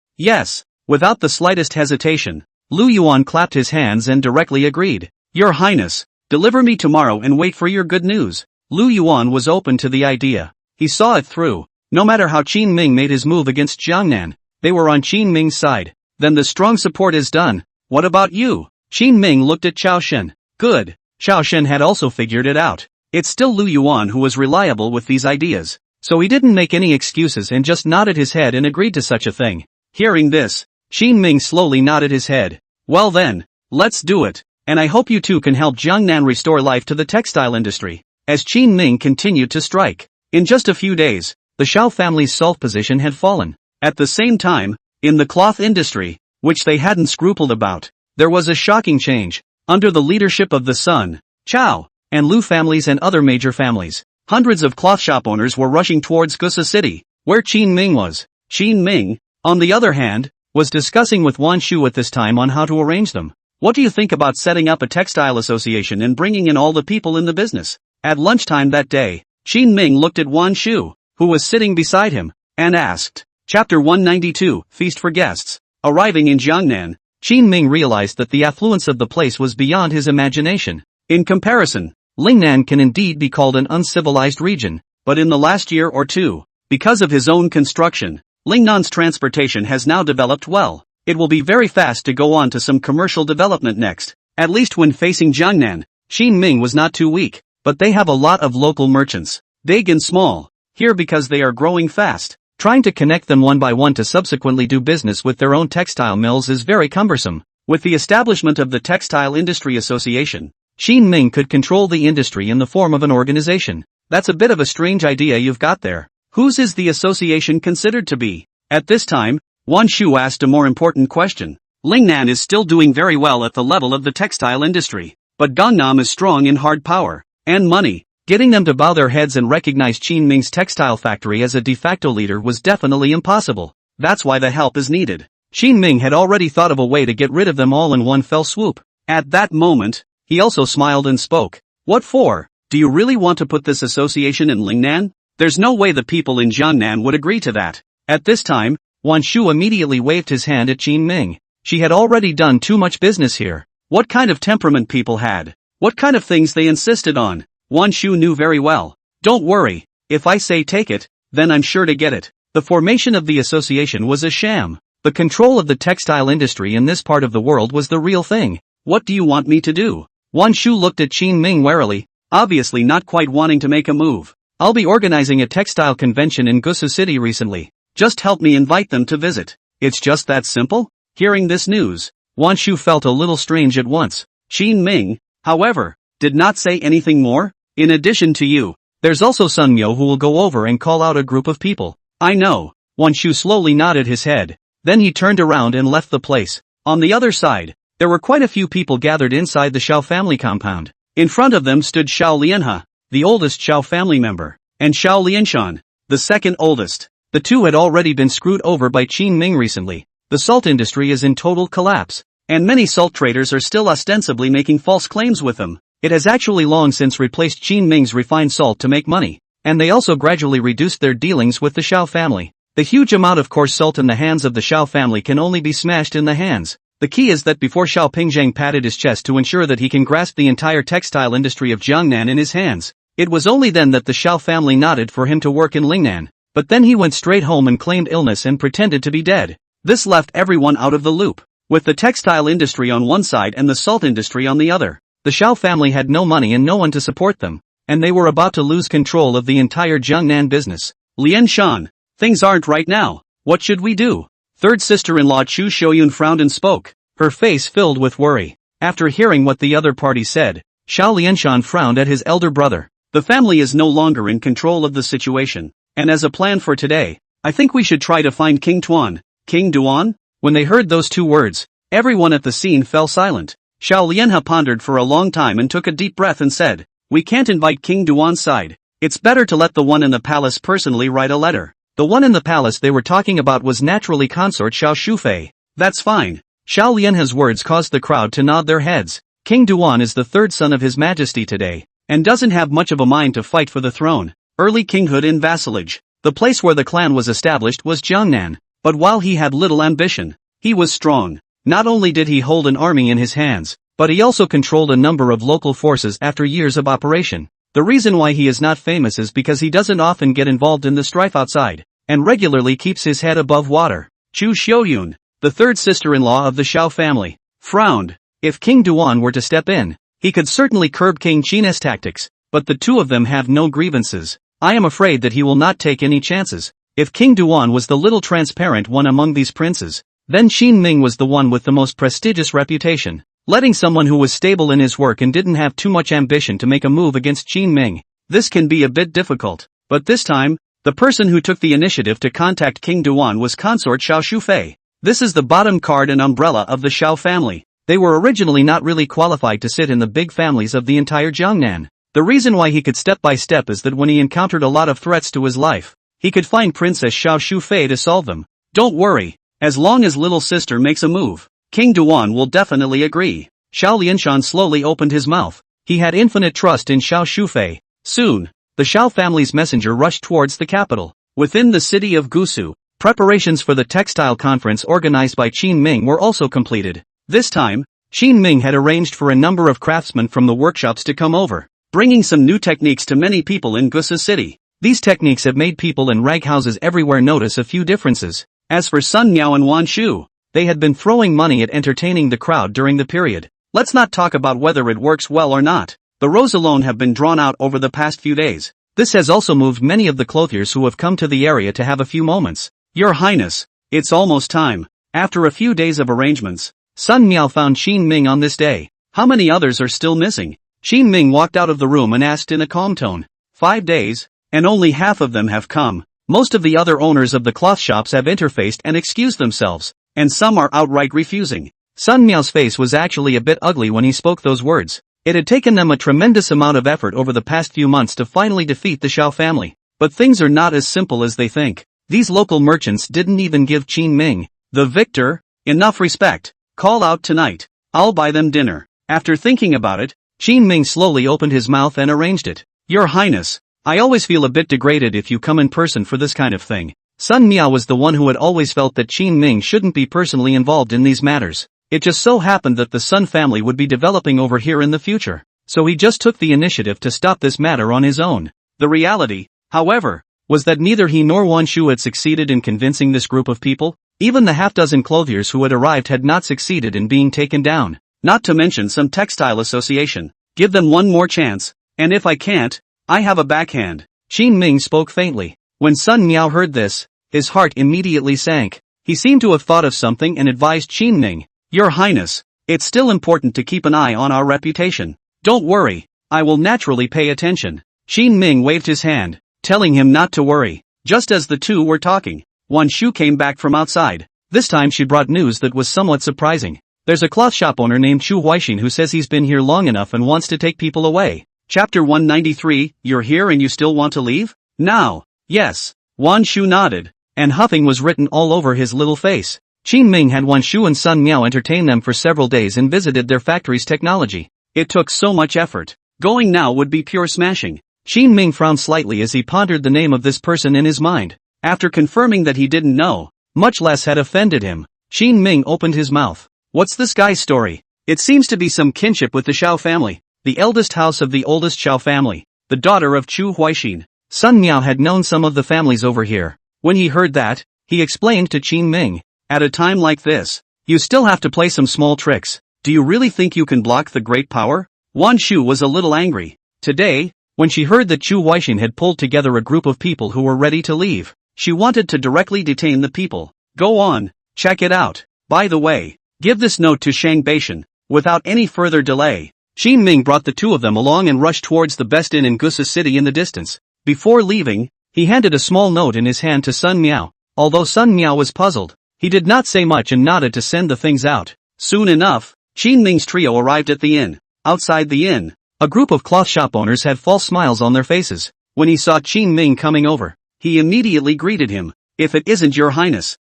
Without the slightest hesitation, Lu Yuan clapped his hands and directly agreed. Your Highness, deliver me tomorrow and wait for your good news. Lu Yuan was open to the idea. He saw it through. No matter how Qin Ming made his move against Jiangnan, they were on Qin Ming's side. Then the strong support is done. What about you? Qin Ming looked at Chaoshan. Good. Chaoshan had also figured it out. It's still Lu Yuan who was reliable with these ideas. So he didn't make any excuses and just nodded his head and agreed to such a thing. Hearing this, Qin Ming slowly nodded his head. Well then, let's do it. And I hope you too can help Jiangnan restore life to the textile industry. As Qin Ming continued to strike, in just a few days, the Shao family's salt position had fallen. At the same time, in the cloth industry, which they hadn't scrupled about, there was a shocking change. Under the leadership of the Sun, Chao, and Lu families and other major families, hundreds of cloth shop owners were rushing towards Gusa City, where Qin Ming was. Qin Ming, on the other hand, was discussing with Wan Shu at this time on how to arrange them. What do you think about setting up a textile association and bringing in all the people in the business? At lunchtime that day, Qin Ming looked at Wan Shu, who was sitting beside him, and asked. Chapter 192, Feast for Guests. Arriving in Jiangnan, Qin Ming realized that the affluence of the place was beyond his imagination. In comparison, Lingnan can indeed be called an uncivilized region, but in the last year or two, Because of his own construction, Lingnan's transportation has now developed well. It will be very fast to go on to some commercial development next. At least when facing Jiangnan, Qinming was not too weak, but they have a lot of local merchants, big and small, here because they are growing fast. Trying to connect them one by one to subsequently do business with their own textile mills is very cumbersome. With the establishment of the Textile Industry Association, Qinming could control the industry in the form of an organization. That's a bit of a strange idea you've got there. Whose is the association considered to be? At this time, Wan Shu asked a more important question. Lingnan is still doing very well at the level of the textile industry, but Gangnam is strong in hard power and money. Getting them to bow their heads and recognize Qinming's textile factory as a de facto leader was definitely impossible. That's why the help is needed. Qinming had already thought of a way to get rid of them all in one fell swoop. At that moment, he also smiled and spoke. What for? Do you really want to put this association in Lingnan? There's no way the people in Jiangnan would agree to that. At this time, Wan Shu immediately waved his hand at Qinming. She had already done too much business here. What kind of temperament people had? What kind of things they insisted on? Wan Shu knew very well. Don't worry, if I say take it, then I'm sure to get it. The formation of the association was a sham. The control of the textile industry in this part of the world was the real thing. What do you want me to do? Wan Shu looked at Qinming warily, obviously not quite wanting to make a move. I'll be organizing a textile convention in Gusu City recently. Just help me invite them to visit. It's just that simple? Hearing this news, Wan Shu felt a little strange at once. Qinming, however, did not say anything more. In addition to you, there's also Sun Myo who will go over and call out a group of people. I know. Wan Shu slowly nodded his head. Then he turned around and left the place. On the other side, there were quite a few people gathered inside the Shao family compound. In front of them stood Shao Lianhe, the oldest Shao family member, and Shao Lianshan, the second oldest. The two had already been screwed over by Qinming recently. The salt industry is in total collapse, and many salt traders are still ostensibly making false claims with them. It has actually long since replaced Qinming's refined salt to make money, and they also gradually reduced their dealings with the Shao family. The huge amount of coarse salt in the hands of the Shao family can only be smashed in the hands. The key is that before Shao Pingzhang patted his chest to ensure that he can grasp the entire textile industry of Jiangnan in his hands, it was only then that the Shao family nodded for him to work in Lingnan. But then he went straight home and claimed illness and pretended to be dead. This left everyone out of the loop. With the textile industry on one side and the salt industry on the other, the Shao family had no money and no one to support them, and they were about to lose control of the entire Jiangnan business. Lian Shan, things aren't right now. What should we do? Third sister-in-law Chu Shoyun frowned and spoke, her face filled with worry. After hearing what the other party said, Shao Lianshan frowned at his elder brother. The family is no longer in control of the situation, and as a plan for today, I think we should try to find King Tuan. King Duan? When they heard those two words, everyone at the scene fell silent. Shao Lianhe pondered for a long time and took a deep breath and said, we can't invite King Duan's side. It's better to let the one in the palace personally write a letter. The one in the palace they were talking about was naturally consort Shao Shufei. That's fine. Shao Lianhe's words caused the crowd to nod their heads. King Duan is the third son of His Majesty today, and doesn't have much of a mind to fight for the throne. Early kinghood in vassalage. The place where the clan was established was Jiangnan. But while he had little ambition, he was strong. Not only did he hold an army in his hands, but he also controlled a number of local forces after years of operation. The reason why he is not famous is because he doesn't often get involved in the strife outside, and regularly keeps his head above water. Chu Shoyun, the third sister-in-law of the Shao family, frowned. If King Duan were to step in, he could certainly curb King Qin's tactics, but the two of them have no grievances. I am afraid that he will not take any chances. If King Duan was the little transparent one among these princes, then Qinming was the one with the most prestigious reputation. Letting someone who was stable in his work and didn't have too much ambition to make a move against Qinming, this can be a bit difficult. But this time, the person who took the initiative to contact King Duan was consort Shao Shufei. This is the bottom card and umbrella of the Shao family. They were originally not really qualified to sit in the big families of the entire Jiangnan. The reason why he could step by step is that when he encountered a lot of threats to his life, he could find Princess Shao Shufei to solve them. Don't worry, as long as little sister makes a move, King Duan will definitely agree. Shao Lianshan slowly opened his mouth. He had infinite trust in Shao Shufei. Soon, the Shao family's messenger rushed towards the capital. Within the city of Gusu, preparations for the textile conference organized by Qinming were also completed. This time, Qinming had arranged for a number of craftsmen from the workshops to come over, bringing some new techniques to many people in Gusu City. These techniques have made people in rag houses everywhere notice a few differences. As for Sun Miao and Wan Shu, they had been throwing money at entertaining the crowd during the period. Let's not talk about whether it works well or not. The rows alone have been drawn out over the past few days. This has also moved many of the clothiers who have come to the area to have a few moments. Your Highness, it's almost time. After a few days of arrangements, Sun Miao found Qin Ming on this day. How many others are still missing? Qin Ming walked out of the room and asked in a calm tone. 5 days, and only half of them have come. Most of the other owners of the cloth shops have interfaced and excused themselves, and some are outright refusing. Sun Miao's face was actually a bit ugly when he spoke those words. It had taken them a tremendous amount of effort over the past few months to finally defeat the Xiao family. But things are not as simple as they think. These local merchants didn't even give Qin Ming, the victor, enough respect. Call out tonight. I'll buy them dinner. After thinking about it, Qin Ming slowly opened his mouth and arranged it. Your Highness, I always feel a bit degraded if you come in person for this kind of thing. Sun Miao was the one who had always felt that Qin Ming shouldn't be personally involved in these matters. It just so happened that the Sun family would be developing over here in the future, so he just took the initiative to stop this matter on his own. The reality, however, was that neither he nor Wan Shu had succeeded in convincing this group of people. Even the half-dozen clothiers who had arrived had not succeeded in being taken down. Not to mention some textile association. Give them one more chance, and if I can't, I have a backhand. Qin Ming spoke faintly. When Sun Miao heard this, his heart immediately sank. He seemed to have thought of something and advised Qin Ming. Your Highness, it's still important to keep an eye on our reputation. Don't worry, I will naturally pay attention. Qin Ming waved his hand, telling him not to worry. Just as the two were talking, Wan Shu came back from outside. This time she brought news that was somewhat surprising. There's a cloth shop owner named Chu Huaixin who says he's been here long enough and wants to take people away. Chapter 193, You're here and you still want to leave? Now. Yes. Wan Shu nodded, and huffing was written all over his little face. Qin Ming had Wan Shu and Sun Miao entertain them for several days and visited their factory's technology. It took so much effort. Going now would be pure smashing. Qin Ming frowned slightly as he pondered the name of this person in his mind. After confirming that he didn't know, much less had offended him, Qin Ming opened his mouth. What's this guy's story? It seems to be some kinship with the Xiao family, the eldest house of the oldest Xiao family, the daughter of Chu Huaixin. Sun Miao had known some of the families over here. When he heard that, he explained to Qin Ming. At a time like this, you still have to play some small tricks. Do you really think you can block the great power? Wan Shu was a little angry. Today, when she heard that Chu Huaixin had pulled together a group of people who were ready to leave, she wanted to directly detain the people. Go on, check it out. By the way, give this note to Shang Beishan. Without any further delay, Qin Ming brought the two of them along and rushed towards the best inn in Gusa City in the distance. Before leaving, he handed a small note in his hand to Sun Miao. Although Sun Miao was puzzled, he did not say much and nodded to send the things out. Soon enough, Qin Ming's trio arrived at the inn. Outside the inn, a group of cloth shop owners had false smiles on their faces. When he saw Qin Ming coming over, he immediately greeted him. If it isn't Your Highness,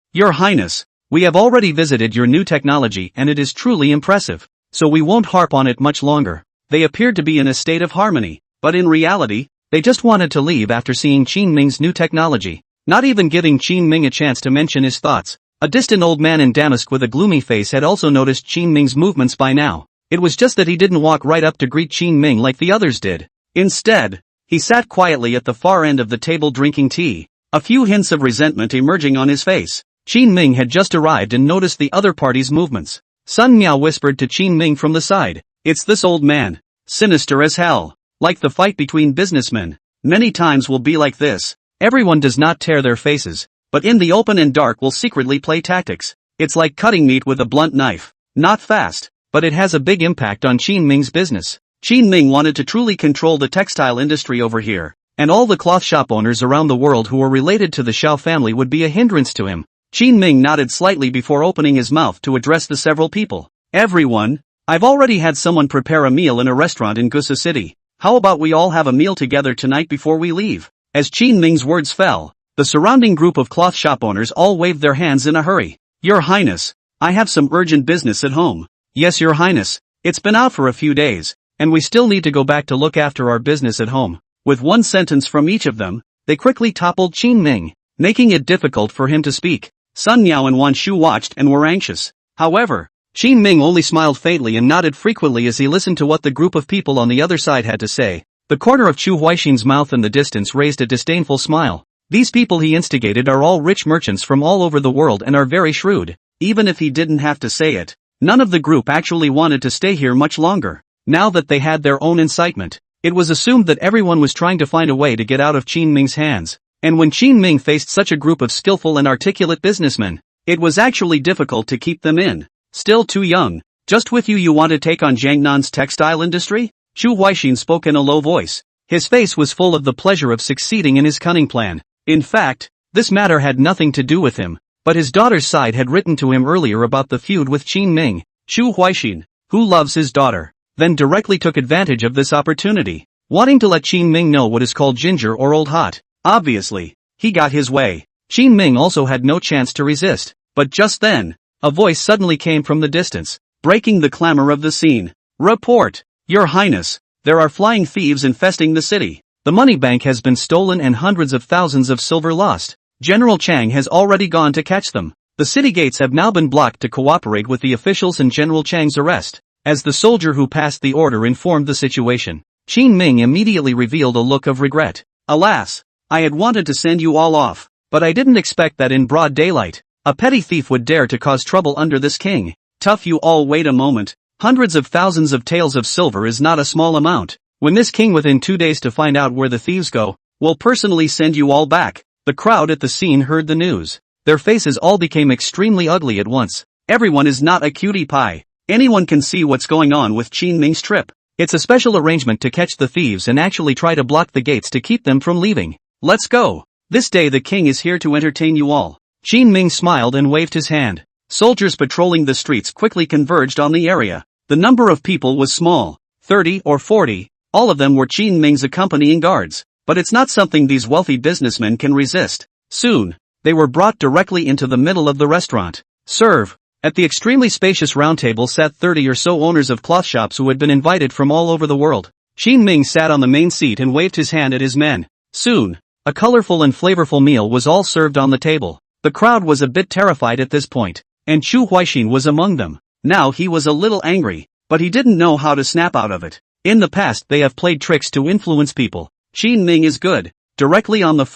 we have already visited your new technology and it is truly impressive, so we won't harp on it much longer. They appeared to be in a state of harmony, but in reality, they just wanted to leave after seeing Qin Ming's new technology, not even giving Qin Ming a chance to mention his thoughts. A distant old man in damask with a gloomy face had also noticed Qin Ming's movements by now. It was just that he didn't walk right up to greet Qin Ming like the others did. Instead, he sat quietly at the far end of the table drinking tea, a few hints of resentment emerging on his face. Qin Ming had just arrived and noticed the other party's movements. Sun Miao whispered to Qin Ming from the side. It's this old man. Sinister as hell. Like the fight between businessmen. Many times will be like this. Everyone does not tear their faces, but in the open and dark will secretly play tactics. It's like cutting meat with a blunt knife. Not fast, but it has a big impact on Qin Ming's business. Qin Ming wanted to truly control the textile industry over here, and all the cloth shop owners around the world who were related to the Xiao family would be a hindrance to him. Qin Ming nodded slightly before opening his mouth to address the several people. Everyone, I've already had someone prepare a meal in a restaurant in Gusa City. How about we all have a meal together tonight before we leave? As Qin Ming's words fell, the surrounding group of cloth shop owners all waved their hands in a hurry. Your Highness, I have some urgent business at home. Yes, Your Highness, it's been out for a few days, and we still need to go back to look after our business at home. With one sentence from each of them, they quickly toppled Qin Ming, making it difficult for him to speak. Sun Miao and Wan Shu watched and were anxious. However, Qin Ming only smiled faintly and nodded frequently as he listened to what the group of people on the other side had to say. The corner of Chu Huaixin's mouth in the distance raised a disdainful smile. These people he instigated are all rich merchants from all over the world and are very shrewd. Even if he didn't have to say it, none of the group actually wanted to stay here much longer. Now that they had their own incitement, it was assumed that everyone was trying to find a way to get out of Qin Ming's hands. And when Qin Ming faced such a group of skillful and articulate businessmen, it was actually difficult to keep them in. Still too young. Just with you want to take on Jiangnan's textile industry? Chu Huaixin spoke in a low voice. His face was full of the pleasure of succeeding in his cunning plan. In fact, this matter had nothing to do with him, but his daughter's side had written to him earlier about the feud with Qin Ming. Chu Huaixin, who loves his daughter, then directly took advantage of this opportunity, wanting to let Qin Ming know what is called ginger or old hot. Obviously, he got his way. Qin Ming also had no chance to resist, but just then, a voice suddenly came from the distance, breaking the clamor of the scene. Report, Your Highness, there are flying thieves infesting the city. The money bank has been stolen and hundreds of thousands of silver lost. General Chang has already gone to catch them. The city gates have now been blocked to cooperate with the officials in General Chang's arrest. As the soldier who passed the order informed the situation, Qin Ming immediately revealed a look of regret. Alas, I had wanted to send you all off, but I didn't expect that in broad daylight, a petty thief would dare to cause trouble under this king. Tough you all, wait a moment. Hundreds of thousands of taels of silver is not a small amount. When this king within 2 days to find out where the thieves go, will personally send you all back. The crowd at the scene heard the news. Their faces all became extremely ugly at once. Everyone is not a cutie pie. Anyone can see what's going on with Qin Ming's trip. It's a special arrangement to catch the thieves and actually try to block the gates to keep them from leaving. Let's go. This day the king is here to entertain you all. Qin Ming smiled and waved his hand. Soldiers patrolling the streets quickly converged on the area. The number of people was small, 30 or 40. All of them were Qin Ming's accompanying guards, but it's not something these wealthy businessmen can resist. Soon, they were brought directly into the middle of the restaurant. Serve. At the extremely spacious round table sat 30 or so owners of cloth shops who had been invited from all over the world. Qin Ming sat on the main seat and waved his hand at his men. Soon, a colorful and flavorful meal was all served on the table. The crowd was a bit terrified at this point, and Chu Huaixin was among them. Now he was a little angry, but he didn't know how to snap out of it. In the past they have played tricks to influence people. Qin Ming is good, directly on the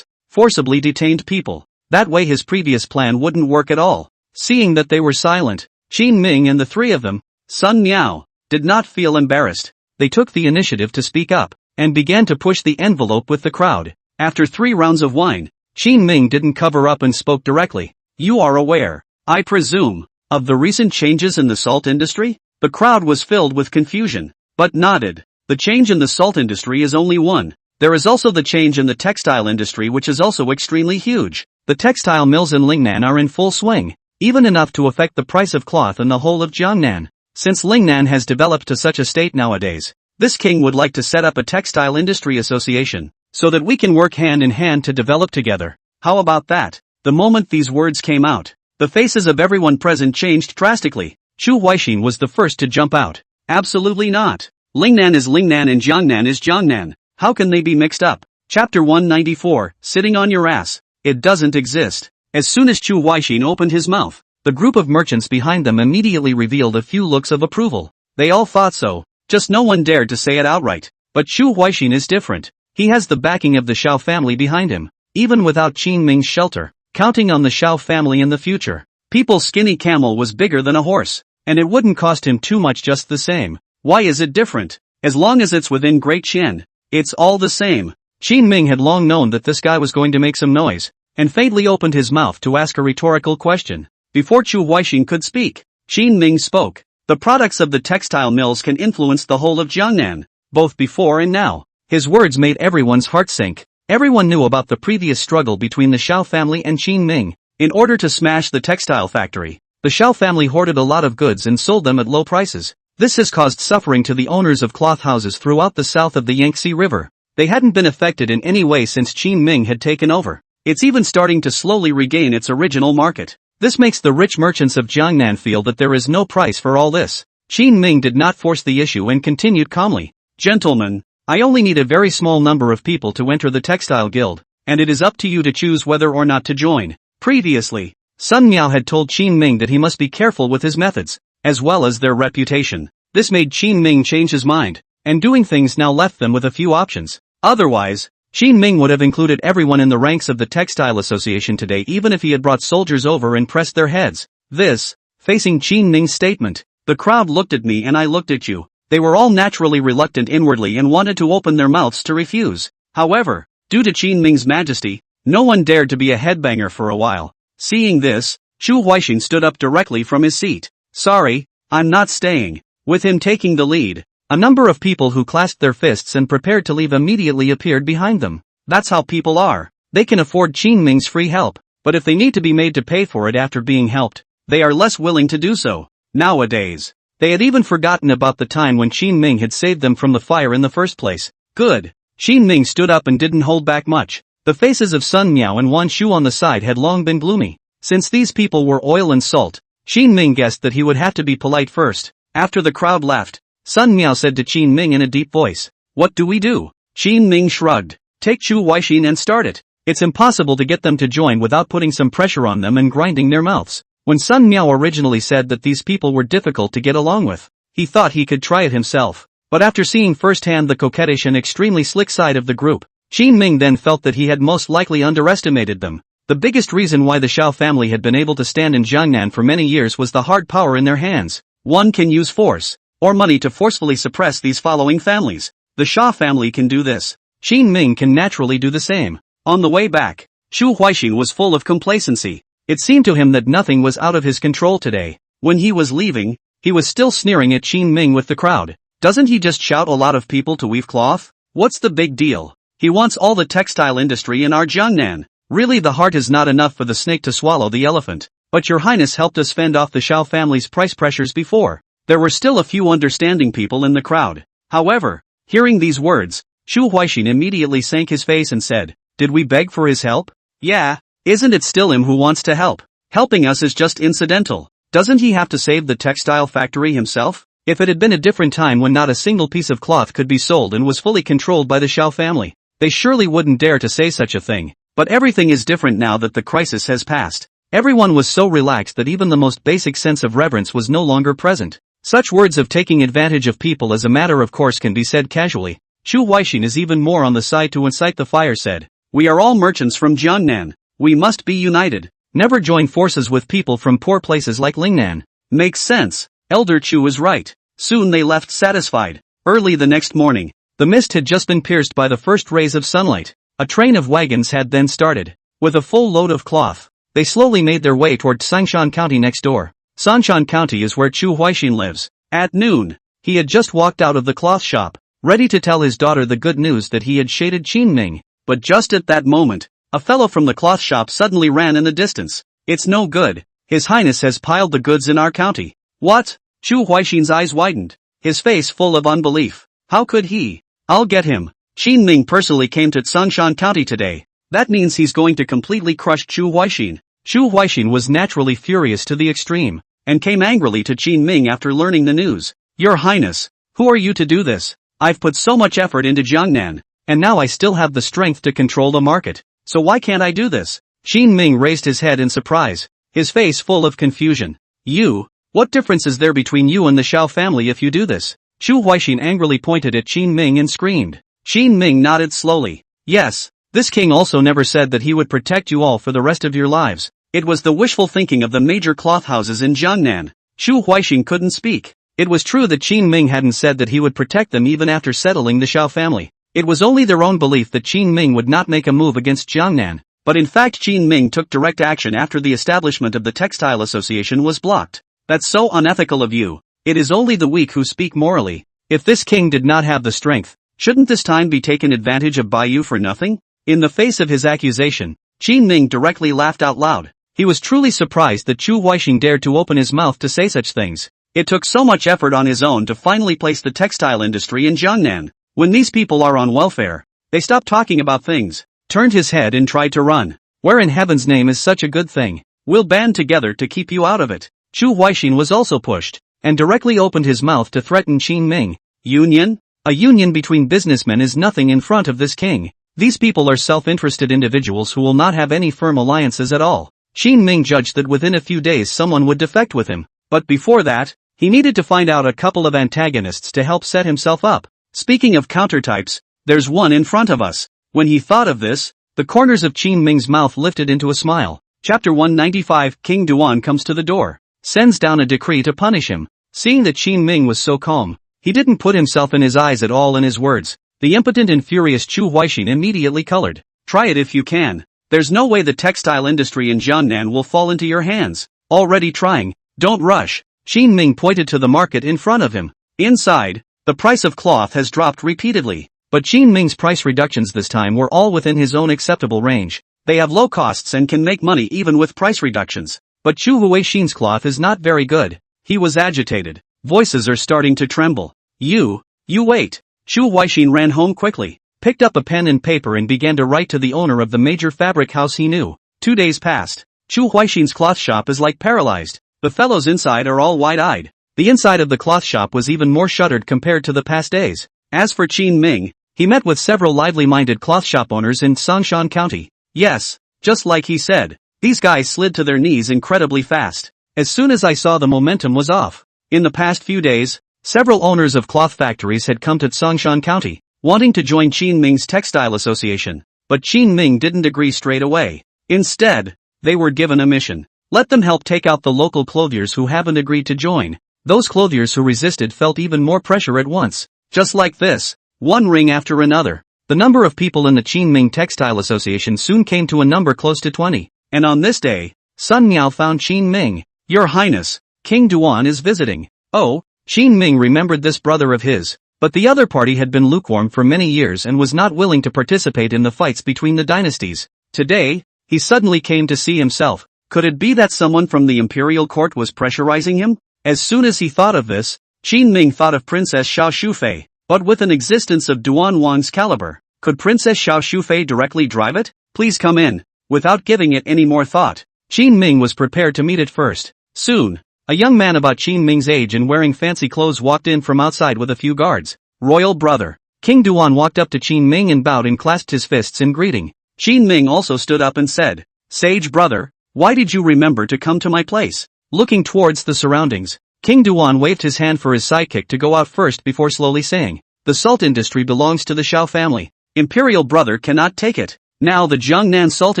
forcibly detained people. That way his previous plan wouldn't work at all. Seeing that they were silent, Qin Ming and the three of them, Sun Miao, did not feel embarrassed. They took the initiative to speak up, and began to push the envelope with the crowd. After 3 rounds of wine, Qin Ming didn't cover up and spoke directly. You are aware, I presume, of the recent changes in the salt industry? The crowd was filled with confusion, but nodded. The change in the salt industry is only one. There is also the change in the textile industry, which is also extremely huge. The textile mills in Lingnan are in full swing, even enough to affect the price of cloth in the whole of Jiangnan. Since Lingnan has developed to such a state nowadays, this king would like to set up a textile industry association, so that we can work hand in hand to develop together. How about that? The moment these words came out, the faces of everyone present changed drastically. Chu Huaixin was the first to jump out. Absolutely not. Lingnan is Lingnan and Jiangnan is Jiangnan. How can they be mixed up? Chapter 194, Sitting on Your Ass. It doesn't exist. As soon as Chu Huaixin opened his mouth, the group of merchants behind them immediately revealed a few looks of approval. They all thought so, just no one dared to say it outright. But Chu Huaixin is different. He has the backing of the Shao family behind him, even without Qin Ming's shelter. Counting on the Shao family in the future, People's skinny camel was bigger than a horse, and it wouldn't cost him too much just the same. Why is it different? As long as it's within Great Qian, it's all the same. Qin Ming had long known that this guy was going to make some noise, and faintly opened his mouth to ask a rhetorical question. Before Chu Huaixin could speak, Qin Ming spoke. The products of the textile mills can influence the whole of Jiangnan, both before and now. His words made everyone's heart sink. Everyone knew about the previous struggle between the Shao family and Qin Ming. In order to smash the textile factory, the Shao family hoarded a lot of goods and sold them at low prices. This has caused suffering to the owners of cloth houses throughout the south of the Yangtze River. They hadn't been affected in any way since Qin Ming had taken over. It's even starting to slowly regain its original market. This makes the rich merchants of Jiangnan feel that there is no price for all this. Qin Ming did not force the issue and continued calmly. Gentlemen, I only need a very small number of people to enter the textile guild, and it is up to you to choose whether or not to join. Previously, Sun Miao had told Qin Ming that he must be careful with his methods, as well as their reputation. This made Qin Ming change his mind. and doing things now left them with a few options. Otherwise, Qin Ming would have included everyone in the ranks of the Textile Association today even if he had brought soldiers over and pressed their heads. This, facing Qin Ming's statement, the crowd looked at me and I looked at you. They were all naturally reluctant inwardly and wanted to open their mouths to refuse. However, due to Qin Ming's majesty, no one dared to be a headbanger for a while. Seeing this, Chu Huaixin stood up directly from his seat. Sorry, I'm not staying. With him taking the lead, a number of people who clasped their fists and prepared to leave immediately appeared behind them. That's how people are. They can afford Qin Ming's free help, but if they need to be made to pay for it after being helped, they are less willing to do so. Nowadays, they had even forgotten about the time when Qin Ming had saved them from the fire in the first place. Good. Qin Ming stood up and didn't hold back much. The faces of Sun Miao and Wan Shu on the side had long been gloomy. Since these people were oil and salt, Qin Ming guessed that he would have to be polite first. After the crowd left, Sun Miao said to Qin Ming in a deep voice, "What do we do?" Qin Ming shrugged. "Take Chu Huaixin and start it. It's impossible to get them to join without putting some pressure on them and grinding their mouths." When Sun Miao originally said that these people were difficult to get along with, he thought he could try it himself. But after seeing firsthand the coquettish and extremely slick side of the group, Qin Ming then felt that he had most likely underestimated them. The biggest reason why the Shao family had been able to stand in Jiangnan for many years was the hard power in their hands. One can use force or money to forcefully suppress these following families. The Shah family can do this. Qin Ming can naturally do the same. On the way back, Chu Huaixin was full of complacency. It seemed to him that nothing was out of his control today. When he was leaving, he was still sneering at Qin Ming with the crowd. Doesn't he just shout a lot of people to weave cloth? What's the big deal? He wants all the textile industry in our Jiangnan. Really, the heart is not enough for the snake to swallow the elephant. But your highness helped us fend off the Shao family's price pressures before. There were still a few understanding people in the crowd. However, hearing these words, Chu Huaixin immediately sank his face and said, "Did we beg for his help? Yeah. Isn't it still him who wants to help? Helping us is just incidental. Doesn't he have to save the textile factory himself?" If it had been a different time when not a single piece of cloth could be sold and was fully controlled by the Shao family, they surely wouldn't dare to say such a thing. But everything is different now that the crisis has passed. Everyone was so relaxed that even the most basic sense of reverence was no longer present. Such words of taking advantage of people as a matter of course can be said casually. Chu Huaixin is even more on the side to incite the fire said, "We are all merchants from Jiangnan. We must be united. Never join forces with people from poor places like Lingnan." Makes sense. Elder Chu is right. Soon they left satisfied. Early the next morning, the mist had just been pierced by the first rays of sunlight. A train of wagons had then started. With a full load of cloth, they slowly made their way toward Sangshan County next door. Sangshan County is where Chu Huaixin lives. At noon, he had just walked out of the cloth shop, ready to tell his daughter the good news that he had shaded Qin Ming. But just at that moment, a fellow from the cloth shop suddenly ran in the distance. "It's no good. His Highness has piled the goods in our county." "What?" Chu Huaixin's eyes widened, his face full of unbelief. "How could he? I'll get him. Qin Ming personally came to Sangshan County today. That means he's going to completely crush Chu Huaixin." Chu Huaixin was naturally furious to the extreme, and came angrily to Qin Ming after learning the news. "Your Highness, who are you to do this? I've put so much effort into Jiangnan, and now I still have the strength to control the market. So why can't I do this?" Qin Ming raised his head in surprise, his face full of confusion. "You? What difference is there between you and the Shao family if you do this?" Chu Huaixin angrily pointed at Qin Ming and screamed. Qin Ming nodded slowly. "Yes, this king also never said that he would protect you all for the rest of your lives. It was the wishful thinking of the major cloth houses in Jiangnan." Chu Huaixin couldn't speak. It was true that Qin Ming hadn't said that he would protect them even after settling the Shao family. It was only their own belief that Qin Ming would not make a move against Jiangnan. But in fact Qin Ming took direct action after the establishment of the Textile Association was blocked. "That's so unethical of you. It is only the weak who speak morally. If this king did not have the strength, shouldn't this time be taken advantage of by you for nothing?" In the face of his accusation, Qin Ming directly laughed out loud. He was truly surprised that Chu Huaixin dared to open his mouth to say such things. It took so much effort on his own to finally place the textile industry in Jiangnan. When these people are on welfare, they stop talking about things. Turned his head and tried to run. "Where in heaven's name is such a good thing? We'll band together to keep you out of it." Chu Huaixin was also pushed, and directly opened his mouth to threaten Qin Ming. "Union? A union between businessmen is nothing in front of this king. These people are self-interested individuals who will not have any firm alliances at all." Qin Ming judged that within a few days someone would defect with him, but before that, he needed to find out a couple of antagonists to help set himself up. Speaking of countertypes, there's one in front of us. When he thought of this, the corners of Qin Ming's mouth lifted into a smile. Chapter 195 King Duan comes to the door, sends down a decree to punish him. Seeing that Qin Ming was so calm, he didn't put himself in his eyes at all in his words. The impotent and furious Chu Huaixin immediately colored. Try it if you can. There's no way the textile industry in Jiangnan will fall into your hands. Already trying. Don't rush. Qin Ming pointed to the market in front of him. Inside, the price of cloth has dropped repeatedly, but Qin Ming's price reductions this time were all within his own acceptable range. They have low costs and can make money even with price reductions. But Chu Huaixin's cloth is not very good. He was agitated. Voices are starting to tremble. You wait. Chu Huaixin ran home quickly, picked up a pen and paper and began to write to the owner of the major fabric house he knew. 2 days passed. Chu Huaixin's cloth shop is like paralyzed. The fellows inside are all wide-eyed. The inside of the cloth shop was even more shuttered compared to the past days. As for Qin Ming, he met with several lively-minded cloth shop owners in Songshan County. Yes, just like he said, these guys slid to their knees incredibly fast. As soon as I saw the momentum was off. In the past few days, several owners of cloth factories had come to Songshan County, wanting to join Qin Ming's textile association. But Qin Ming didn't agree straight away. Instead, they were given a mission. Let them help take out the local clothiers who haven't agreed to join. Those clothiers who resisted felt even more pressure at once. Just like this, one ring after another. The number of people in the Qin Ming Textile Association soon came to a number close to 20. And on this day, Sun Miao found Qin Ming. Your Highness, King Duan is visiting. Oh, Qin Ming remembered this brother of his. But the other party had been lukewarm for many years and was not willing to participate in the fights between the dynasties. Today, he suddenly came to see himself. Could it be that someone from the imperial court was pressurizing him? As soon as he thought of this, Qin Ming thought of Princess Xiao Shufei. But with an existence of Duan Wang's caliber, could Princess Xiao Shufei directly drive it? Please come in. Without giving it any more thought, Qin Ming was prepared to meet it first. Soon, a young man about Qin Ming's age and wearing fancy clothes walked in from outside with a few guards. Royal brother. King Duan walked up to Qin Ming and bowed and clasped his fists in greeting. Qin Ming also stood up and said, Sage brother, why did you remember to come to my place? Looking towards the surroundings, King Duan waved his hand for his sidekick to go out first before slowly saying, the salt industry belongs to the Xiao family. Imperial brother cannot take it. Now the Jiangnan salt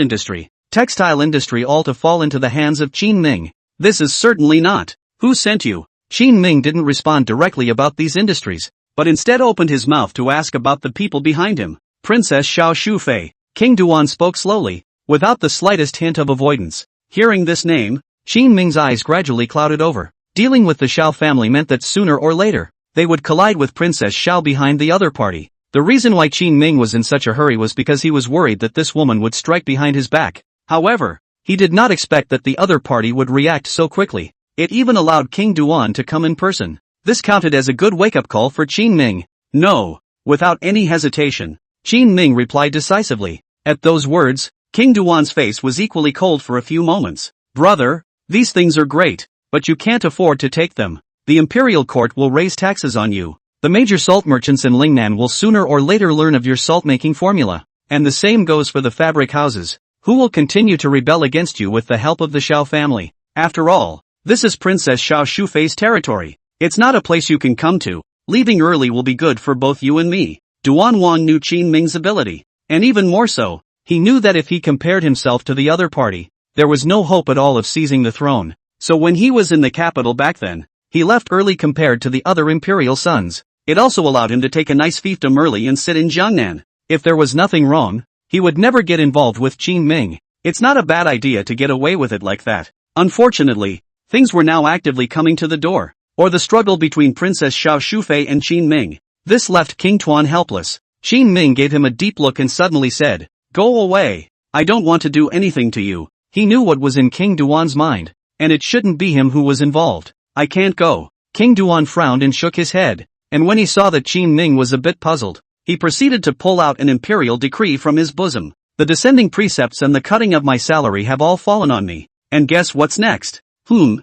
industry, textile industry all to fall into the hands of Qin Ming. This is certainly not. Who sent you? Qin Ming didn't respond directly about these industries, but instead opened his mouth to ask about the people behind him. Princess Xiao Shufei. King Duan spoke slowly, without the slightest hint of avoidance. Hearing this name, Qin Ming's eyes gradually clouded over. Dealing with the Xiao family meant that sooner or later, they would collide with Princess Xiao behind the other party. The reason why Qin Ming was in such a hurry was because he was worried that this woman would strike behind his back. However, he did not expect that the other party would react so quickly. It even allowed King Duan to come in person. This counted as a good wake-up call for Qin Ming. No. Without any hesitation, Qin Ming replied decisively. At those words, King Duan's face was equally cold for a few moments. Brother, these things are great, but you can't afford to take them. The imperial court will raise taxes on you. The major salt merchants in Lingnan will sooner or later learn of your salt-making formula. And the same goes for the fabric houses, who will continue to rebel against you with the help of the Xiao family. After all, this is Princess Xiao Shufei's territory. It's not a place you can come to. Leaving early will be good for both you and me. Duan Wang knew Qin Ming's ability. And even more so, he knew that if he compared himself to the other party, there was no hope at all of seizing the throne. So when he was in the capital back then, he left early compared to the other imperial sons. It also allowed him to take a nice fiefdom early and sit in Jiangnan. If there was nothing wrong, he would never get involved with Qin Ming. It's not a bad idea to get away with it like that. Unfortunately, things were now actively coming to the door, or the struggle between Princess Xiao Shufei and Qin Ming. This left King Tuan helpless. Qin Ming gave him a deep look and suddenly said, Go away. I don't want to do anything to you. He knew what was in King Duan's mind, and it shouldn't be him who was involved. I can't go. King Duan frowned and shook his head, and when he saw that Qin Ming was a bit puzzled, he proceeded to pull out an imperial decree from his bosom. The descending precepts and the cutting of my salary have all fallen on me. And guess what's next? Qin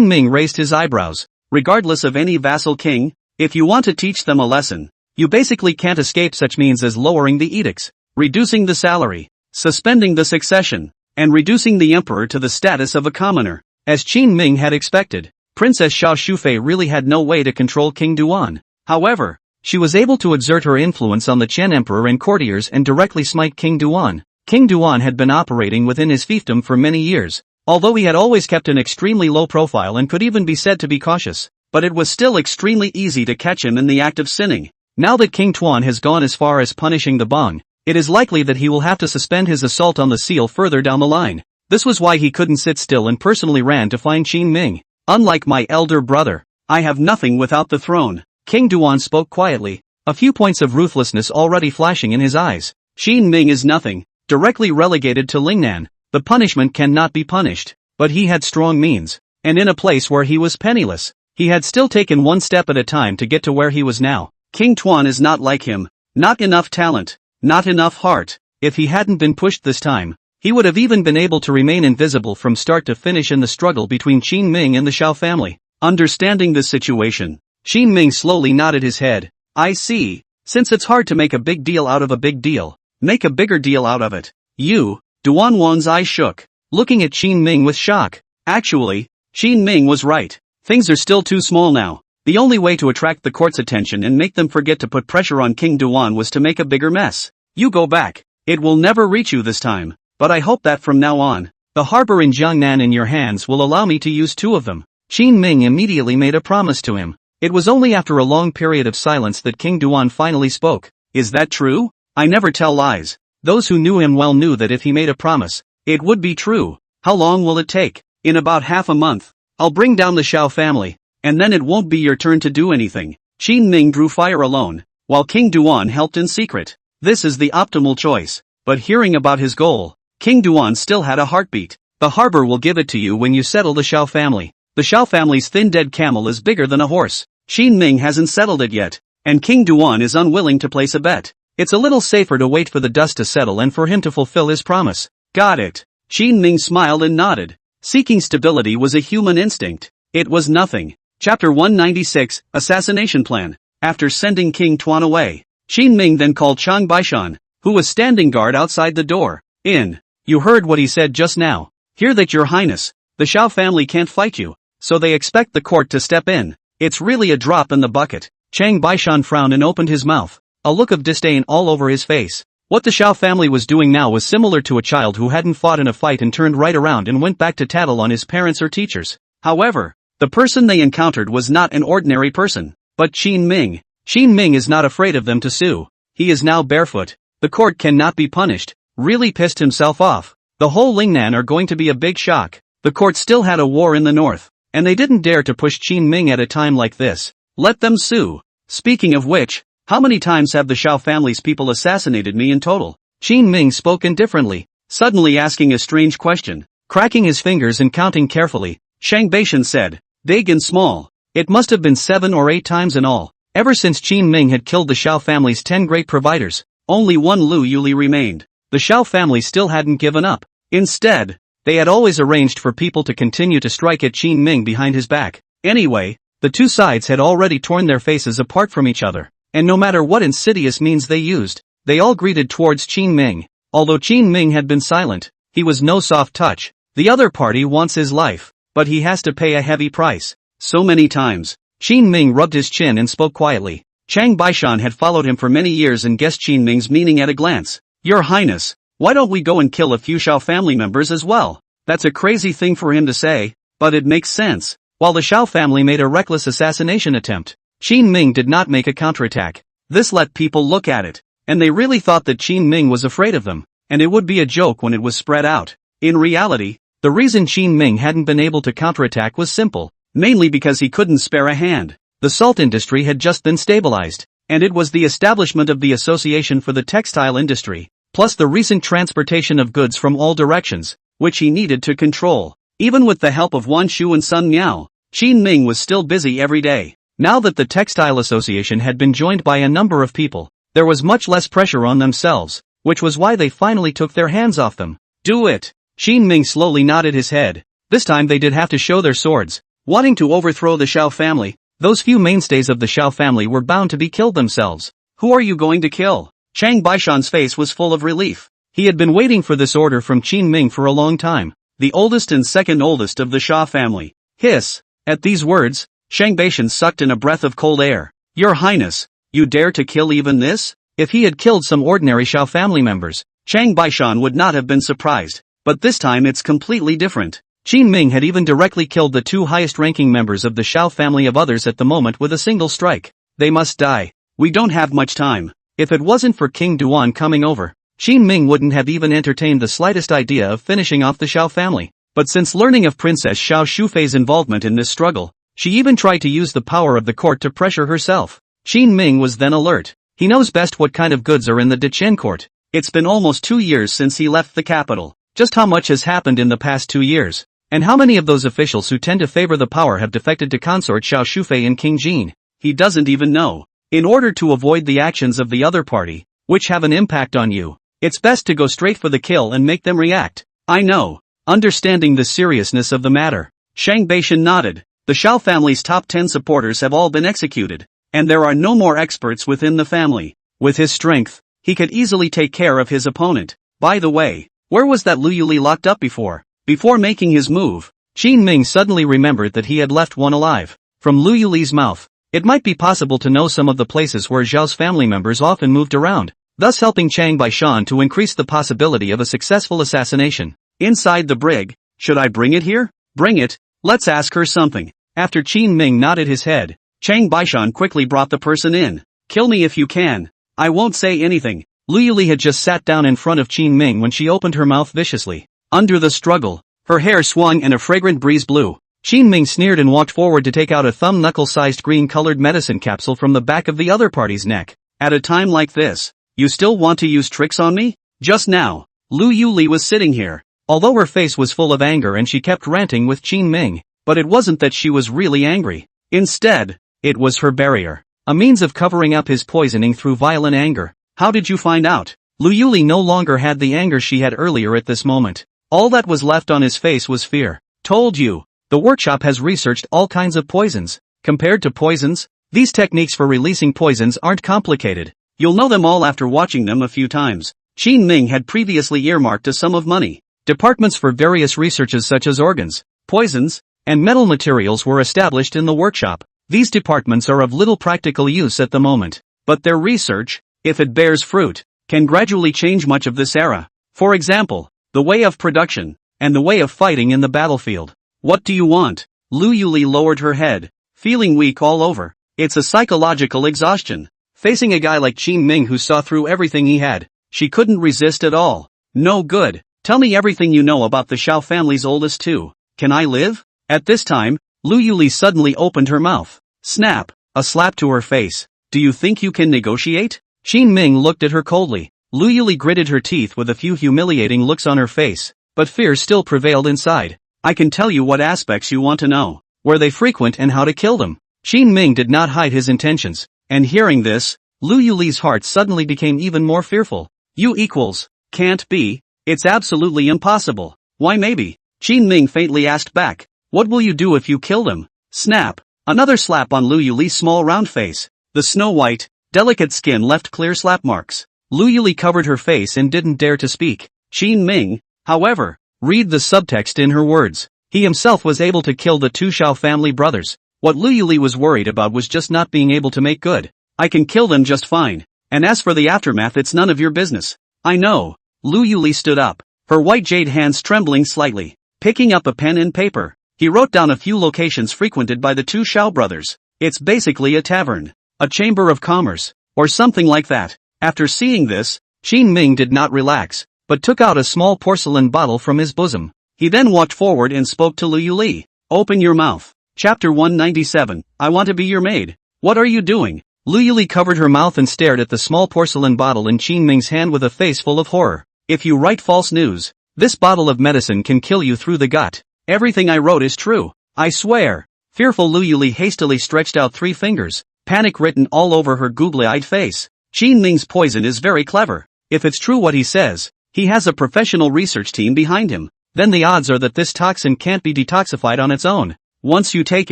Ming raised his eyebrows. Regardless of any vassal king, if you want to teach them a lesson, you basically can't escape such means as lowering the edicts, reducing the salary, suspending the succession, and reducing the emperor to the status of a commoner. As Qin Ming had expected, Princess Xiao Shufei really had no way to control King Duan. However, she was able to exert her influence on the Chen Emperor and courtiers and directly smite King Duan. King Duan had been operating within his fiefdom for many years, although he had always kept an extremely low profile and could even be said to be cautious, but it was still extremely easy to catch him in the act of sinning. Now that King Tuan has gone as far as punishing the Bong, it is likely that he will have to suspend his assault on the seal further down the line. This was why he couldn't sit still and personally ran to find Qin Ming. Unlike my elder brother, I have nothing without the throne. King Duan spoke quietly, a few points of ruthlessness already flashing in his eyes. Qin Ming is nothing, directly relegated to Lingnan. The punishment cannot be punished, but he had strong means, and in a place where he was penniless, he had still taken one step at a time to get to where he was now. King Tuan is not like him, not enough talent, not enough heart. If he hadn't been pushed this time, he would have even been able to remain invisible from start to finish in the struggle between Qin Ming and the Shao family. Understanding this situation, Qin Ming slowly nodded his head. I see. Since it's hard to make a big deal out of a big deal, make a bigger deal out of it. You, Duan Wan's eyes shook, looking at Qin Ming with shock. Actually, Qin Ming was right. Things are still too small now. The only way to attract the court's attention and make them forget to put pressure on King Duan was to make a bigger mess. You go back. It will never reach you this time, but I hope that from now on, the harbor in Jiangnan in your hands will allow me to use 2 of them. Qin Ming immediately made a promise to him. It was only after a long period of silence that King Duan finally spoke. Is that true? I never tell lies. Those who knew him well knew that if he made a promise, it would be true. How long will it take? In about half a month. I'll bring down the Shao family, and then it won't be your turn to do anything. Qin Ming drew fire alone, while King Duan helped in secret. This is the optimal choice. But hearing about his goal, King Duan still had a heartbeat. The harbor will give it to you when you settle the Shao family. The Shao family's thin dead camel is bigger than a horse. Qin Ming hasn't settled it yet, and King Duan is unwilling to place a bet. It's a little safer to wait for the dust to settle and for him to fulfill his promise. Got it. Qin Ming smiled and nodded. Seeking stability was a human instinct. It was nothing. Chapter 196, Assassination Plan. After sending King Tuan away, Qin Ming then called Chang Baishan, who was standing guard outside the door. You heard what he said just now. Hear that, Your Highness. The Shao family can't fight you, so they expect the court to step in. It's really a drop in the bucket. Chang Baishan frowned and opened his mouth, a look of disdain all over his face. What the Shao family was doing now was similar to a child who hadn't fought in a fight and turned right around and went back to tattle on his parents or teachers. However, the person they encountered was not an ordinary person, but Qin Ming. Qin Ming is not afraid of them to sue. He is now barefoot. The court cannot be punished. Really pissed himself off. The whole Lingnan are going to be a big shock. The court still had a war in the north, and they didn't dare to push Qin Ming at a time like this. Let them sue. Speaking of which, how many times have the Shao family's people assassinated me in total? Qin Ming spoke indifferently, suddenly asking a strange question. Cracking his fingers and counting carefully, Shang Baishan said, big and small. It must have been 7 or 8 times in all. Ever since Qin Ming had killed the Shao family's 10 great providers, only one Lu Yuli remained. The Shao family still hadn't given up. Instead, they had always arranged for people to continue to strike at Qin Ming behind his back. Anyway, the two sides had already torn their faces apart from each other, and no matter what insidious means they used, they all greeted towards Qin Ming. Although Qin Ming had been silent, he was no soft touch. The other party wants his life, but he has to pay a heavy price. So many times, Qin Ming rubbed his chin and spoke quietly. Chang Baishan had followed him for many years and guessed Qin Ming's meaning at a glance. Your Highness, why don't we go and kill a few Shao family members as well? That's a crazy thing for him to say, but it makes sense. While the Shao family made a reckless assassination attempt, Qin Ming did not make a counterattack. This let people look at it, and they really thought that Qin Ming was afraid of them, and it would be a joke when it was spread out. In reality, the reason Qin Ming hadn't been able to counterattack was simple, mainly because he couldn't spare a hand. The salt industry had just been stabilized, and it was the establishment of the Association for the Textile Industry, plus the recent transportation of goods from all directions, which he needed to control. Even with the help of Wan Shu and Sun Miao, Qin Ming was still busy every day. Now that the Textile Association had been joined by a number of people, there was much less pressure on themselves, which was why they finally took their hands off them. Do it! Qin Ming slowly nodded his head. This time they did have to show their swords. Wanting to overthrow the Shao family, those few mainstays of the Shao family were bound to be killed themselves. Who are you going to kill? Chang Baishan's face was full of relief. He had been waiting for this order from Qin Ming for a long time. The oldest and second oldest of the Shah family. Hiss! At these words, Shang Baishan sucked in a breath of cold air. Your Highness, You dare to kill even this? If he had killed some ordinary Xiao family members, Chang Baishan would not have been surprised. But this time it's completely different. Qin Ming had even directly killed the two highest-ranking members of the Xiao family of others at the moment with a single strike. They must die. We don't have much time. If it wasn't for King Duan coming over, Qin Ming wouldn't have even entertained the slightest idea of finishing off the Xiao family. But since learning of Princess Xiao Shufei's involvement in this struggle, she even tried to use the power of the court to pressure herself. Qin Ming was then alert. He knows best what kind of goods are in the Dechen court. It's been almost 2 years since he left the capital. Just how much has happened in the past 2 years? And how many of those officials who tend to favor the power have defected to consort Xiao Shufei and King Jin? He doesn't even know. In order to avoid the actions of the other party, which have an impact on you, it's best to go straight for the kill and make them react. I know. Understanding the seriousness of the matter, Shang Baishan nodded. The Xiao family's top 10 supporters have all been executed, and there are no more experts within the family. With his strength, he could easily take care of his opponent. By the way, where was that Lu Yuli locked up before? Before making his move, Qin Ming suddenly remembered that he had left one alive. From Lu Yuli's mouth, it might be possible to know some of the places where Zhao's family members often moved around, thus helping Chang Baishan to increase the possibility of a successful assassination. Inside the brig, should I bring it here? Bring it, let's ask her something. After Qin Ming nodded his head, Chang Baishan quickly brought the person in. Kill me if you can. I won't say anything. Lu Yuli had just sat down in front of Qin Ming when she opened her mouth viciously. Under the struggle, her hair swung and a fragrant breeze blew. Qin Ming sneered and walked forward to take out a thumb knuckle-sized green-colored medicine capsule from the back of the other party's neck. At a time like this, you still want to use tricks on me? Just now, Lu Yuli was sitting here. Although her face was full of anger and she kept ranting with Qin Ming, but it wasn't that she was really angry. Instead, it was her barrier. A means of covering up his poisoning through violent anger. How did you find out? Lu Yuli no longer had the anger she had earlier at this moment. All that was left on his face was fear. Told you. The workshop has researched all kinds of poisons. Compared to poisons, these techniques for releasing poisons aren't complicated. You'll know them all after watching them a few times. Qin Ming had previously earmarked a sum of money. Departments for various researches such as organs, poisons, and metal materials were established in the workshop. These departments are of little practical use at the moment, but their research, if it bears fruit, can gradually change much of this era. For example, the way of production, and the way of fighting in the battlefield. What do you want? Lu Yuli lowered her head, feeling weak all over. It's a psychological exhaustion. Facing a guy like Qin Ming who saw through everything he had, she couldn't resist at all. No good. Tell me everything you know about the Xiao family's oldest two. Can I live? At this time, Lu Yuli suddenly opened her mouth. Snap, a slap to her face. Do you think you can negotiate? Qin Ming looked at her coldly. Lu Yuli gritted her teeth with a few humiliating looks on her face, but fear still prevailed inside. I can tell you what aspects you want to know, where they frequent and how to kill them. Qin Ming did not hide his intentions, and hearing this, Lu Yuli's heart suddenly became even more fearful. You equals, can't be, it's absolutely impossible. Why maybe? Qin Ming faintly asked back. What will you do if you kill them? Snap. Another slap on Lu Yuli's small round face. The snow-white, delicate skin left clear slap marks. Lu Yuli covered her face and didn't dare to speak. Qin Ming, however, read the subtext in her words. He himself was able to kill the two Xiao family brothers. What Lu Yuli was worried about was just not being able to make good. I can kill them just fine. And as for the aftermath, it's none of your business. I know. Lu Yuli stood up, her white jade hands trembling slightly. Picking up a pen and paper, he wrote down a few locations frequented by the two Xiao brothers. It's basically a tavern, a chamber of commerce, or something like that. After seeing this, Qin Ming did not relax, but took out a small porcelain bottle from his bosom. He then walked forward and spoke to Lu Yuli. Open your mouth. Chapter 197, I want to be your maid. What are you doing? Lu Yuli covered her mouth and stared at the small porcelain bottle in Qin Ming's hand with a face full of horror. If you write false news, this bottle of medicine can kill you through the gut. Everything I wrote is true. I swear. Fearful Lu Yuli hastily stretched out 3 fingers, panic written all over her googly-eyed face. Qin Ming's poison is very clever. If it's true what he says, he has a professional research team behind him. Then the odds are that this toxin can't be detoxified on its own. Once you take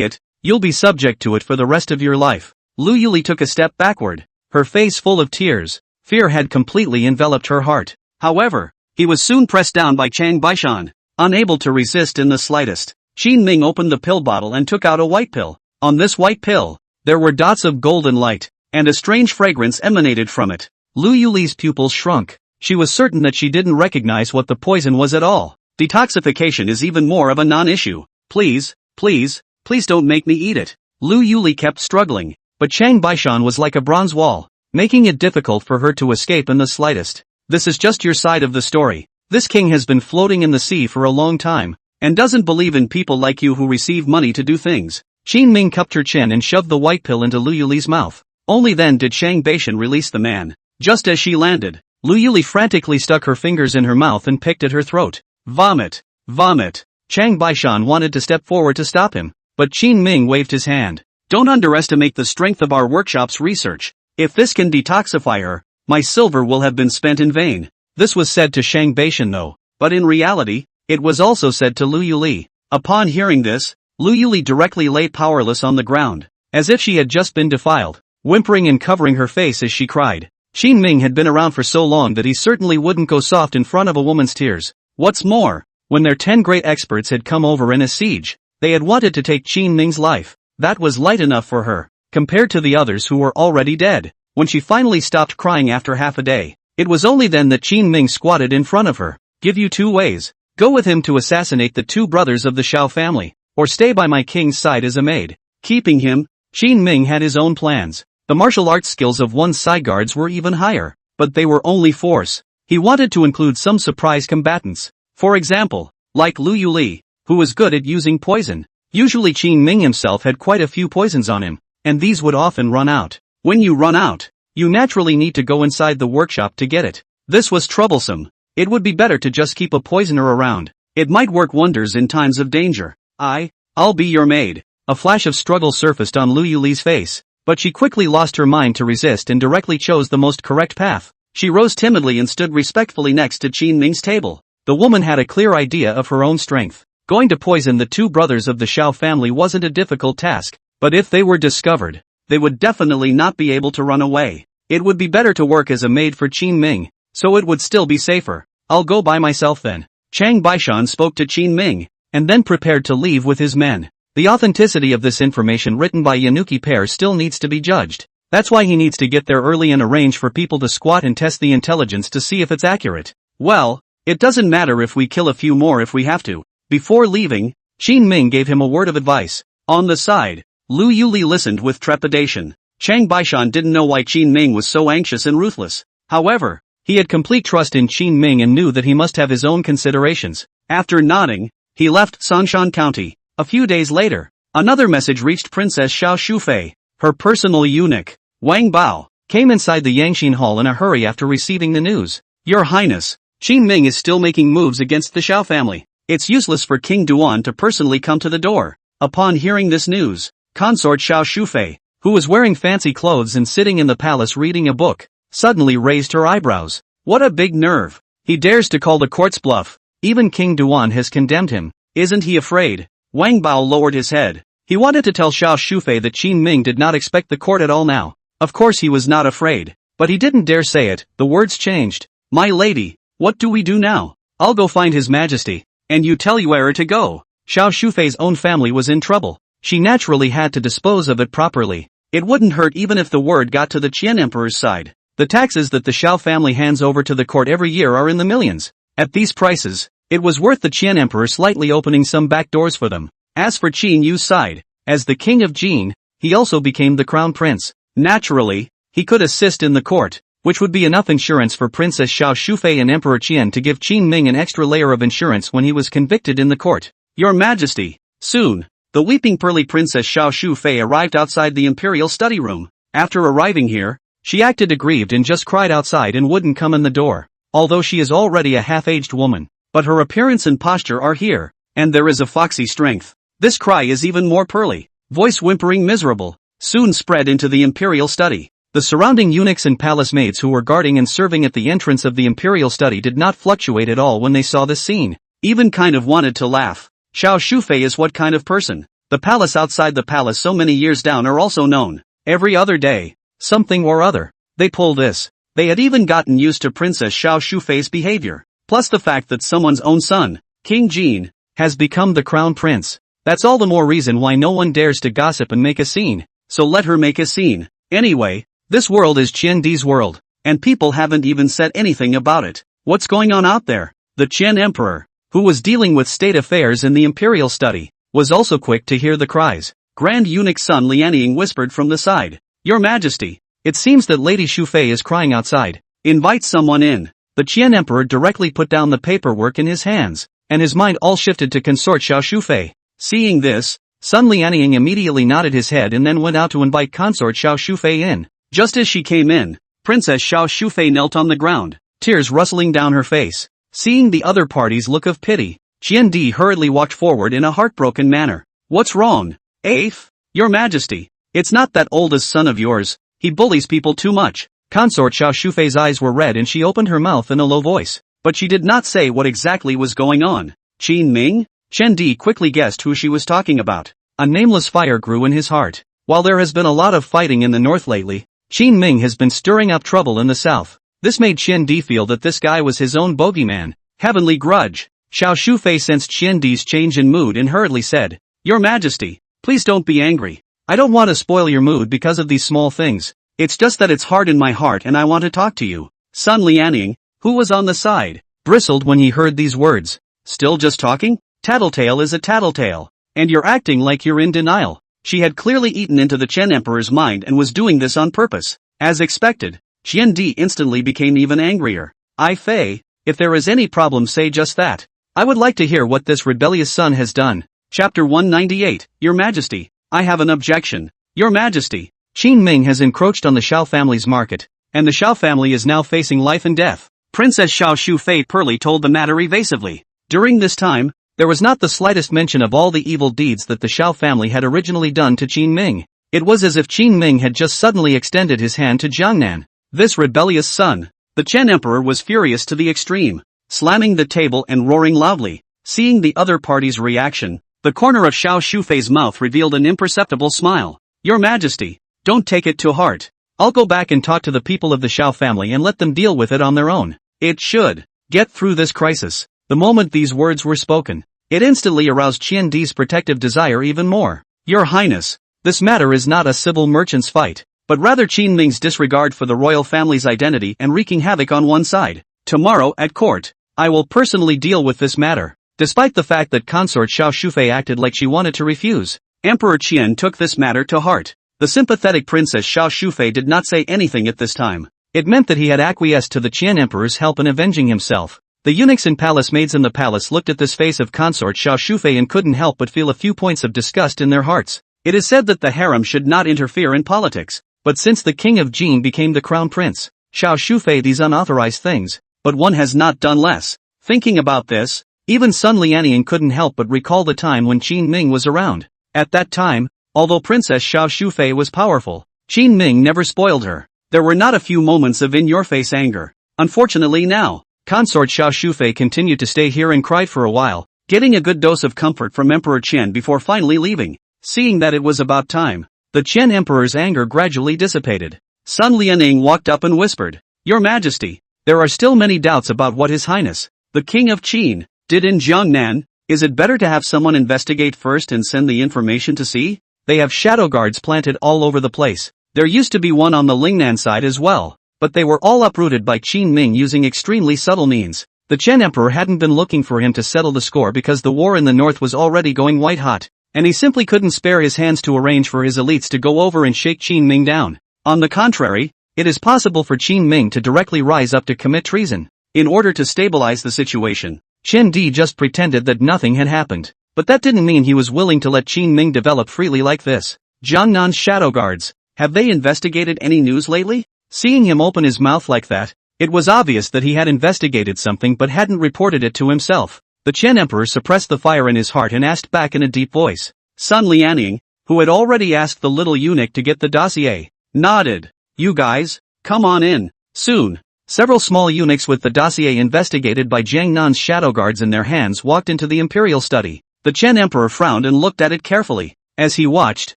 it, you'll be subject to it for the rest of your life. Lu Yuli took a step backward, her face full of tears. Fear had completely enveloped her heart. However, he was soon pressed down by Chang Baishan, unable to resist in the slightest. Qin Ming opened the pill bottle and took out a white pill. On this white pill, there were dots of golden light. and a strange fragrance emanated from it. Lu Yuli's pupils shrunk. She was certain that she didn't recognize what the poison was at all. Detoxification is even more of a non-issue. Please, please, please don't make me eat it. Lu Yuli kept struggling, but Chang Baishan was like a bronze wall, making it difficult for her to escape in the slightest. This is just your side of the story. This king has been floating in the sea for a long time, and doesn't believe in people like you who receive money to do things. Qin Ming cupped her chin and shoved the white pill into Lu Yuli's mouth. Only then did Chang Baishan release the man. Just as she landed, Lu Yuli frantically stuck her fingers in her mouth and picked at her throat. Vomit! Vomit! Chang Baishan wanted to step forward to stop him, but Qin Ming waved his hand. Don't underestimate the strength of our workshop's research. If this can detoxify her, my silver will have been spent in vain. This was said to Chang Baishan though, but in reality, it was also said to Lu Yuli. Upon hearing this, Lu Yuli directly lay powerless on the ground, as if she had just been defiled, whimpering and covering her face as she cried. Qin Ming had been around for so long that he certainly wouldn't go soft in front of a woman's tears. What's more, when their 10 great experts had come over in a siege, they had wanted to take Qin Ming's life. That was light enough for her, compared to the others who were already dead. When she finally stopped crying after half a day, it was only then that Qin Ming squatted in front of her. Give you 2 ways. Go with him to assassinate the 2 brothers of the Shao family, or stay by my king's side as a maid. Keeping him, Qin Ming had his own plans. The martial arts skills of one's sideguards were even higher, but they were only force. He wanted to include some surprise combatants. For example, like Lu Yuli, who was good at using poison. Usually Qin Ming himself had quite a few poisons on him, and these would often run out. When you run out, you naturally need to go inside the workshop to get it. This was troublesome. It would be better to just keep a poisoner around. It might work wonders in times of danger. I'll be your maid. A flash of struggle surfaced on Lu Yuli's face, but she quickly lost her mind to resist and directly chose the most correct path. She rose timidly and stood respectfully next to Qin Ming's table. The woman had a clear idea of her own strength. Going to poison the 2 brothers of the Shao family wasn't a difficult task, but if they were discovered, they would definitely not be able to run away. It would be better to work as a maid for Qin Ming, so it would still be safer. I'll go by myself then. Chang Baishan spoke to Qin Ming, and then prepared to leave with his men. The authenticity of this information written by Yanuki pair still needs to be judged. That's why he needs to get there early and arrange for people to squat and test the intelligence to see if it's accurate. Well, it doesn't matter if we kill a few more if we have to. Before leaving, Qin Ming gave him a word of advice. On the side, Lu Yuli listened with trepidation. Chang Baishan didn't know why Qin Ming was so anxious and ruthless. However, he had complete trust in Qin Ming and knew that he must have his own considerations. After nodding, he left Sangshan County. A few days later, another message reached Princess Xiao Shufei. Her personal eunuch, Wang Bao, came inside the Yangxin Hall in a hurry after receiving the news. Your Highness, Qin Ming is still making moves against the Shao family. It's useless for King Duan to personally come to the door. Upon hearing this news, Consort Xiao Shufei, who was wearing fancy clothes and sitting in the palace reading a book, suddenly raised her eyebrows. What a big nerve. He dares to call the court's bluff. Even King Duan has condemned him. Isn't he afraid? Wang Bao lowered his head. He wanted to tell Xiao Shufei that Qin Ming did not expect the court at all now. Of course he was not afraid, but he didn't dare say it. The words changed. My lady, what do we do now? I'll go find His Majesty, and you tell where to go. Xiao Shufei's own family was in trouble. She naturally had to dispose of it properly. It wouldn't hurt even if the word got to the Qian Emperor's side. The taxes that the Shao family hands over to the court every year are in the millions. At these prices, it was worth the Qian Emperor slightly opening some back doors for them. As for Qin Yu's side, as the king of Jin, he also became the crown prince. Naturally, he could assist in the court, which would be enough insurance for Princess Xiao Shufei and Emperor Qian to give Qin Ming an extra layer of insurance when he was convicted in the court. Your Majesty, soon, the weeping pearly Princess Xiao Shufei arrived outside the imperial study room. After arriving here, she acted aggrieved and just cried outside and wouldn't come in the door. Although she is already a half-aged woman, but her appearance and posture are here, and there is a foxy strength. This cry is even more pearly, voice whimpering miserable, soon spread into the imperial study. The surrounding eunuchs and palace maids who were guarding and serving at the entrance of the imperial study did not fluctuate at all when they saw this scene. Even kind of wanted to laugh. Xiao Shufei is what kind of person? The palace outside the palace so many years down are also known. Every other day, something or other. They pull this. They had even gotten used to Princess Xiao Shufei's behavior. Plus the fact that someone's own son, King Jin, has become the crown prince. That's all the more reason why no one dares to gossip and make a scene. So let her make a scene. Anyway, This world is Qiandi's world, and people haven't even said anything about it. What's going on out there? The Qian Emperor, who was dealing with state affairs in the imperial study, was also quick to hear the cries. Grand Eunuch Sun Lianying whispered from the side. Your Majesty, it seems that Lady Shufei is crying outside. Invite someone in. The Qian Emperor directly put down the paperwork in his hands, and his mind all shifted to consort Xiao Shufei. Seeing this, Sun Lianying immediately nodded his head and then went out to invite consort Xiao Shufei in. Just as she came in, Princess Xiao Shufei knelt on the ground, tears rustling down her face. Seeing the other party's look of pity, Qiandi hurriedly walked forward in a heartbroken manner. What's wrong? Aif? Your Majesty, it's not that oldest son of yours, he bullies people too much. Consort Xiao Shufei's eyes were red and she opened her mouth in a low voice, but she did not say what exactly was going on. Qin Ming? Qiandi quickly guessed who she was talking about. A nameless fire grew in his heart. While there has been a lot of fighting in the north lately, Qin Ming has been stirring up trouble in the south. This made Qiandi feel that this guy was his own bogeyman. Heavenly grudge. Xiao Shufei sensed Qiandi's change in mood and hurriedly said, Your Majesty, please don't be angry. I don't want to spoil your mood because of these small things. It's just that it's hard in my heart and I want to talk to you. Sun Lianying, who was on the side, bristled when he heard these words. Still just talking? Tattletale is a tattletale. And you're acting like you're in denial. She had clearly eaten into the Qian Emperor's mind and was doing this on purpose. As expected, Qiandi instantly became even angrier. I Fei, if there is any problem say just that. I would like to hear what this rebellious son has done. Chapter 198, Your Majesty, I have an objection. Your Majesty, Qin Ming has encroached on the Xiao family's market, and the Xiao family is now facing life and death. Princess Xiao Shufei Perli told the matter evasively. During this time, there was not the slightest mention of all the evil deeds that the Xiao family had originally done to Qin Ming. It was as if Qin Ming had just suddenly extended his hand to Jiangnan. This rebellious son. The Qian Emperor was furious to the extreme, slamming the table and roaring loudly. Seeing the other party's reaction, the corner of Xiao Shufei's mouth revealed an imperceptible smile. Your Majesty, don't take it to heart. I'll go back and talk to the people of the Xiao family and let them deal with it on their own. It should get through this crisis. The moment these words were spoken, it instantly aroused Qiandi's protective desire even more. Your Highness, this matter is not a civil merchant's fight, but rather Qin Ming's disregard for the royal family's identity and wreaking havoc on one side. Tomorrow at court, I will personally deal with this matter. Despite the fact that consort Xiao Shufei acted like she wanted to refuse, Emperor Qian took this matter to heart. The sympathetic Princess Xiao Shufei did not say anything at this time. It meant that he had acquiesced to the Qian Emperor's help in avenging himself. The eunuchs and palace maids in the palace looked at this face of consort Xiao Shufei and couldn't help but feel a few points of disgust in their hearts. It is said that the harem should not interfere in politics, but since the king of Jin became the crown prince, Xiao Shufei these unauthorized things, but one has not done less. Thinking about this, even Sun Lianying couldn't help but recall the time when Qin Ming was around. At that time, although Princess Xiao Shufei was powerful, Qin Ming never spoiled her. There were not a few moments of in-your-face anger. Unfortunately now, consort Xiao Shufei continued to stay here and cried for a while, getting a good dose of comfort from Emperor Qian before finally leaving. Seeing that it was about time, the Qian Emperor's anger gradually dissipated. Sun Lianying walked up and whispered, Your Majesty, there are still many doubts about what His Highness, the King of Qin, did in Jiangnan. Is it better to have someone investigate first and send the information to see? They have shadow guards planted all over the place. There used to be one on the Lingnan side as well, but they were all uprooted by Qin Ming using extremely subtle means. The Qian Emperor hadn't been looking for him to settle the score because the war in the north was already going white hot, and he simply couldn't spare his hands to arrange for his elites to go over and shake Qin Ming down. On the contrary, it is possible for Qin Ming to directly rise up to commit treason. In order to stabilize the situation, Qian Di just pretended that nothing had happened, but that didn't mean he was willing to let Qin Ming develop freely like this. Jiangnan's shadow guards, have they investigated any news lately? Seeing him open his mouth like that, it was obvious that he had investigated something but hadn't reported it to himself. The Qian Emperor suppressed the fire in his heart and asked back in a deep voice. Sun Lianying, who had already asked the little eunuch to get the dossier, nodded. You guys, come on in. Soon, several small eunuchs with the dossier investigated by Jiangnan's shadow guards in their hands walked into the imperial study. The Qian Emperor frowned and looked at it carefully. As he watched,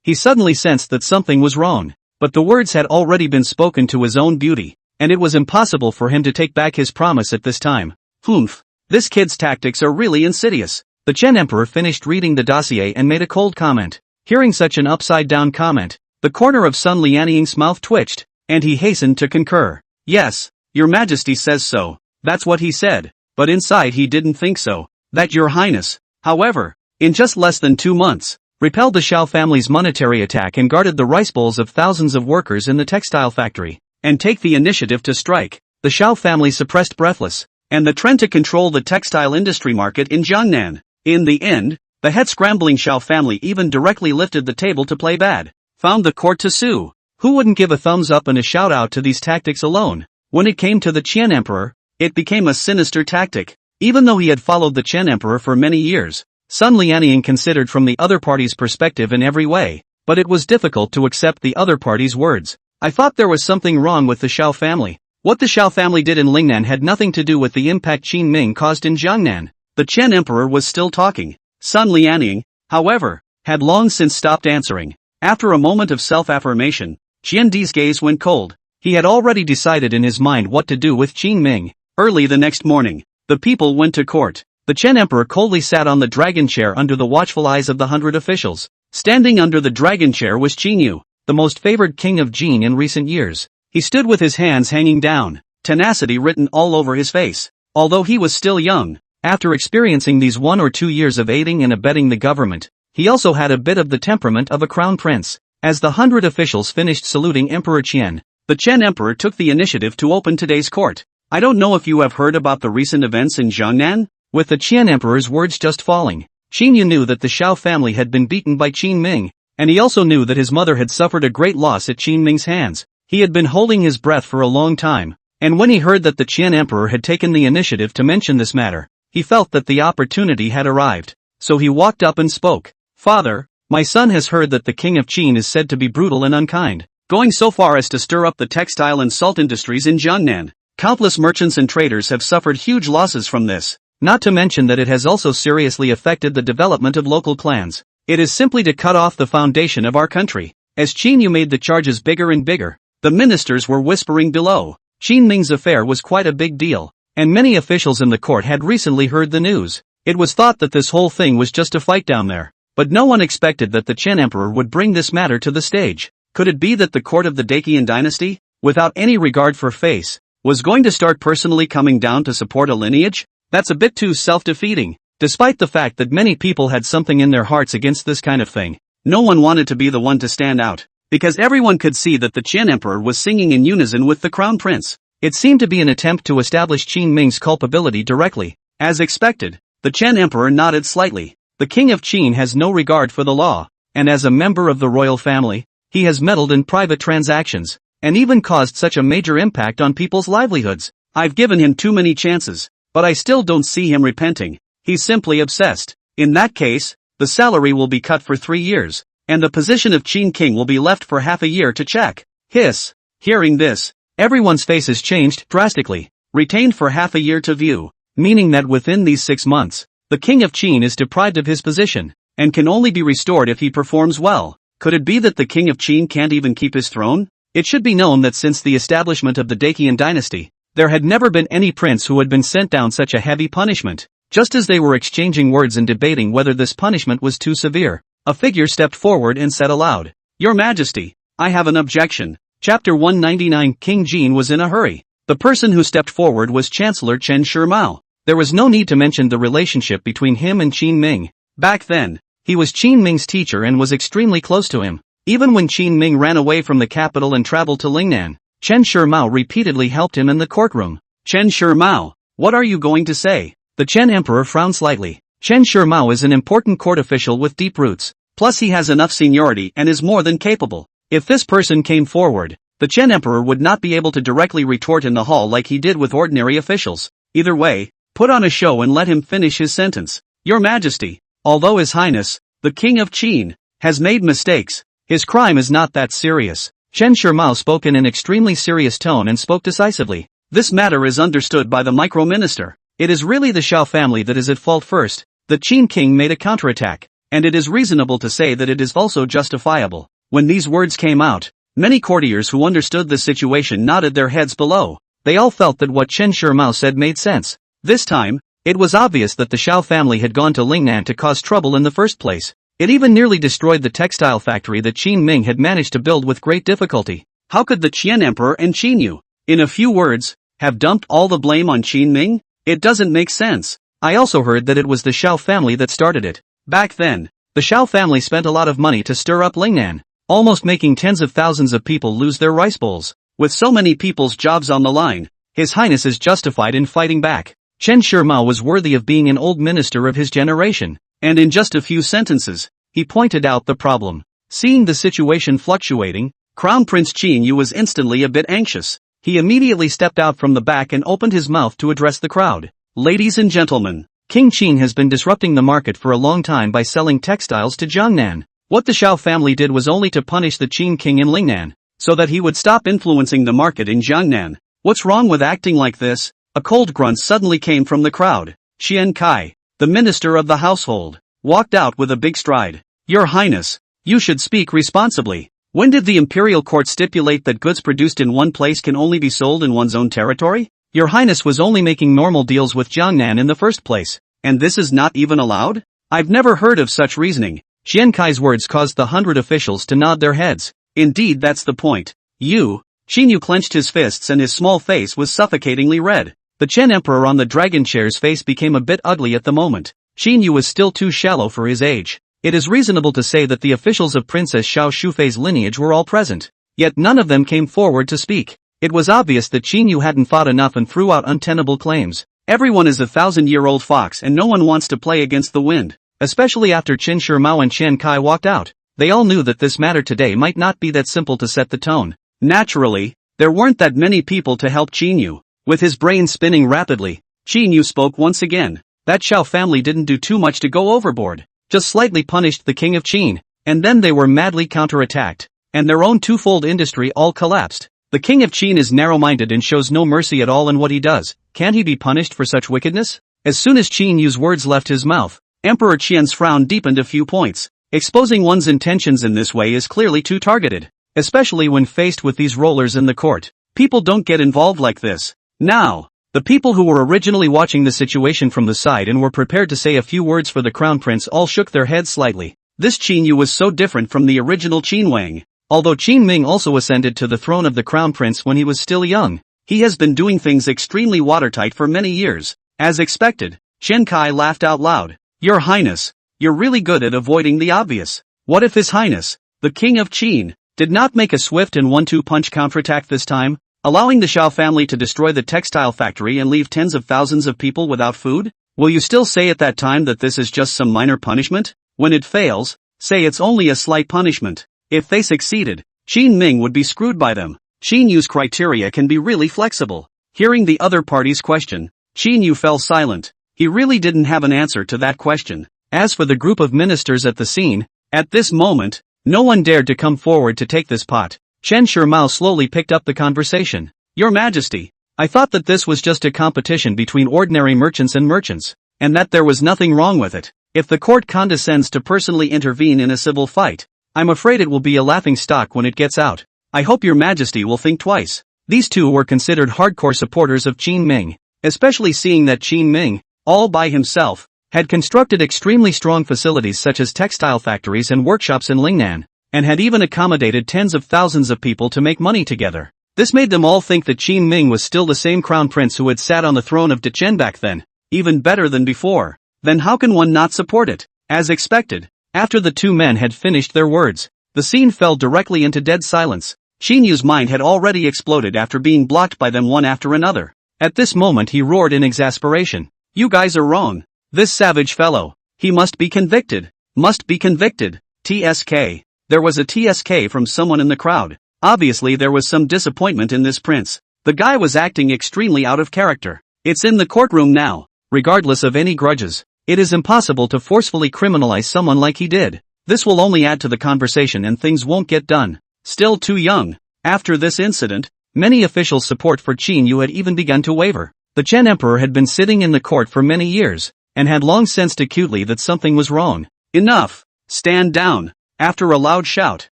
he suddenly sensed that something was wrong. But the words had already been spoken to his own beauty, and it was impossible for him to take back his promise at this time. Humph, this kid's tactics are really insidious. The Qian Emperor finished reading the dossier and made a cold comment. Hearing such an upside-down comment, the corner of Sun Lianying's mouth twitched. And he hastened to concur. Yes, your majesty says so. That's what he said. But inside he didn't think so. That your highness, however, in just less than 2 months, repelled the Shao family's monetary attack and guarded the rice bowls of thousands of workers in the textile factory, and take the initiative to strike. The Shao family suppressed breathless, and the trend to control the textile industry market in Jiangnan. In the end, the head-scrambling Shao family even directly lifted the table to play bad, found the court to sue. Who wouldn't give a thumbs up and a shout-out to these tactics alone? When it came to the Qian Emperor, it became a sinister tactic. Even though he had followed the Qian Emperor for many years, Sun Lianying considered from the other party's perspective in every way, but it was difficult to accept the other party's words. I thought there was something wrong with the Shao family. What the Shao family did in Lingnan had nothing to do with the impact Qin Ming caused in Jiangnan. The Qian Emperor was still talking. Sun Lianying, however, had long since stopped answering. After a moment of self-affirmation, Qian Di's gaze went cold. He had already decided in his mind what to do with Qin Ming. Early the next morning, the people went to court. The Qian Emperor coldly sat on the dragon chair under the watchful eyes of the 100 officials. Standing under the dragon chair was Qin Yu, the most favored king of Jin in recent years. He stood with his hands hanging down, tenacity written all over his face. Although he was still young, after experiencing these 1 or 2 years of aiding and abetting the government, he also had a bit of the temperament of a crown prince. As the 100 officials finished saluting Emperor Qian, the Qian Emperor took the initiative to open today's court. I don't know if you have heard about the recent events in Jiangnan? With the Qian Emperor's words just falling, Qin Yu knew that the Shao family had been beaten by Qin Ming, and he also knew that his mother had suffered a great loss at Qin Ming's hands. He had been holding his breath for a long time, and when he heard that the Qian Emperor had taken the initiative to mention this matter, he felt that the opportunity had arrived. So he walked up and spoke. Father, my son has heard that the king of Qin is said to be brutal and unkind, going so far as to stir up the textile and salt industries in Jiangnan. Countless merchants and traders have suffered huge losses from this, not to mention that it has also seriously affected the development of local clans. It is simply to cut off the foundation of our country. As Qin Yu made the charges bigger and bigger, the ministers were whispering below. Qin Ming's affair was quite a big deal, and many officials in the court had recently heard the news. It was thought that this whole thing was just a fight down there, but no one expected that the Qian Emperor would bring this matter to the stage. Could it be that the court of the Dacian dynasty, without any regard for face, was going to start personally coming down to support a lineage? That's a bit too self-defeating. Despite the fact that many people had something in their hearts against this kind of thing, no one wanted to be the one to stand out, because everyone could see that the Qian Emperor was singing in unison with the crown prince. It seemed to be an attempt to establish Qin Ming's culpability directly. As expected, the Qian Emperor nodded slightly. The king of Qin has no regard for the law, and as a member of the royal family, he has meddled in private transactions, and even caused such a major impact on people's livelihoods. I've given him too many chances, but I still don't see him repenting. He's simply obsessed. In that case, the salary will be cut for 3 years, and the position of Qin King will be left for half a year to check. Hiss. Hearing this, everyone's faces changed drastically. Retained for half a year to view, meaning that within these 6 months, the king of Qin is deprived of his position, and can only be restored if he performs well. Could it be that the king of Qin can't even keep his throne? It should be known that since the establishment of the Dacian dynasty, there had never been any prince who had been sent down such a heavy punishment. Just as they were exchanging words and debating whether this punishment was too severe, a figure stepped forward and said aloud, "Your Majesty, I have an objection." Chapter 199. King Jin was in a hurry. The person who stepped forward was Chancellor Chen Shimao. There was no need to mention the relationship between him and Qin Ming. Back then, he was Qin Ming's teacher and was extremely close to him. Even when Qin Ming ran away from the capital and traveled to Lingnan, Chen Shimao repeatedly helped him in the courtroom. Chen Shimao, what are you going to say? The Qian Emperor frowned slightly. Chen Shimao is an important court official with deep roots, plus he has enough seniority and is more than capable. If this person came forward, the Qian Emperor would not be able to directly retort in the hall like he did with ordinary officials. Either way, put on a show and let him finish his sentence. Your Majesty, although His Highness, the King of Qin, has made mistakes, his crime is not that serious. Chen Shimao spoke in an extremely serious tone and spoke decisively. This matter is understood by the micro-minister. It is really the Shao family that is at fault first. The Qin king made a counterattack, and it is reasonable to say that it is also justifiable. When these words came out, many courtiers who understood the situation nodded their heads below. They all felt that what Chen Shimao said made sense. This time, it was obvious that the Shao family had gone to Lingnan to cause trouble in the first place. It even nearly destroyed the textile factory that Qin Ming had managed to build with great difficulty. How could the Qian Emperor and Qin Yu, in a few words, have dumped all the blame on Qin Ming? It doesn't make sense. I also heard that it was the Xiao family that started it. Back then, the Xiao family spent a lot of money to stir up Lingnan, almost making tens of thousands of people lose their rice bowls. With so many people's jobs on the line, His Highness is justified in fighting back. Chen Shimao was worthy of being an old minister of his generation, and in just a few sentences, he pointed out the problem. Seeing the situation fluctuating, Crown Prince Qin Yu was instantly a bit anxious. He immediately stepped out from the back and opened his mouth to address the crowd. Ladies and gentlemen, King Qin has been disrupting the market for a long time by selling textiles to Jiangnan. What the Xiao family did was only to punish the Qin king in Lingnan, so that he would stop influencing the market in Jiangnan. What's wrong with acting like this? A cold grunt suddenly came from the crowd. Qian Kai, the minister of the household, walked out with a big stride. Your Highness, you should speak responsibly. When did the imperial court stipulate that goods produced in one place can only be sold in one's own territory? Your Highness was only making normal deals with Jiangnan in the first place, and this is not even allowed? I've never heard of such reasoning. Qian Kai's words caused the 100 officials to nod their heads. Indeed, that's the point. Qin Yu clenched his fists and his small face was suffocatingly red. The Chen Emperor on the dragon chair's face became a bit ugly at the moment. Qin Yu was still too shallow for his age. It is reasonable to say that the officials of Princess Xiao Shufei's lineage were all present. Yet none of them came forward to speak. It was obvious that Qin Yu hadn't fought enough and threw out untenable claims. Everyone is a 1,000-year-old fox and no one wants to play against the wind. Especially after Qin Shimao and Qian Kai walked out. They all knew that this matter today might not be that simple to set the tone. Naturally, there weren't that many people to help Qin Yu. With his brain spinning rapidly, Qin Yu spoke once again. That Xiao family didn't do too much to go overboard. Just slightly punished the king of Qin, and then they were madly counterattacked, and their own twofold industry all collapsed. The king of Qin is narrow-minded and shows no mercy at all in what he does. Can't he be punished for such wickedness? As soon as Qin Yu's words left his mouth, Emperor Qian's frown deepened a few points. Exposing one's intentions in this way is clearly too targeted, especially when faced with these rollers in the court. People don't get involved like this. Now, the people who were originally watching the situation from the side and were prepared to say a few words for the crown prince all shook their heads slightly. This Qin Yu was so different from the original Qin Wang. Although Qin Ming also ascended to the throne of the crown prince when he was still young, he has been doing things extremely watertight for many years. As expected, Qian Kai laughed out loud. Your Highness, you're really good at avoiding the obvious. What if His Highness, the King of Qin, did not make a swift and one-two punch counterattack this time, allowing the Xiao family to destroy the textile factory and leave tens of thousands of people without food? Will you still say at that time that this is just some minor punishment? When it fails, say it's only a slight punishment. If they succeeded, Qin Ming would be screwed by them. Qin Yu's criteria can be really flexible. Hearing the other party's question, Qin Yu fell silent. He really didn't have an answer to that question. As for the group of ministers at the scene, at this moment, no one dared to come forward to take this pot. Chen Shimao slowly picked up the conversation. Your Majesty, I thought that this was just a competition between ordinary merchants and merchants, and that there was nothing wrong with it. If the court condescends to personally intervene in a civil fight, I'm afraid it will be a laughing stock when it gets out. I hope Your Majesty will think twice. These two were considered hardcore supporters of Qin Ming, especially seeing that Qin Ming, all by himself, had constructed extremely strong facilities such as textile factories and workshops in Lingnan, and had even accommodated tens of thousands of people to make money together. This made them all think that Qin Ming was still the same crown prince who had sat on the throne of Dechen back then, even better than before. Then how can one not support it? As expected, after the two men had finished their words, the scene fell directly into dead silence. Qin Yu's mind had already exploded after being blocked by them one after another. At this moment he roared in exasperation. You guys are wrong. This savage fellow, he must be convicted. Must be convicted. TSK. There was a TSK from someone in the crowd. Obviously there was some disappointment in this prince. The guy was acting extremely out of character. It's in the courtroom now. Regardless of any grudges, it is impossible to forcefully criminalize someone like he did. This will only add to the conversation and things won't get done. Still too young. After this incident, many officials' support for Qin Yu had even begun to waver. The Chen Emperor had been sitting in the court for many years, and had long sensed acutely that something was wrong. Enough! Stand down! After a loud shout,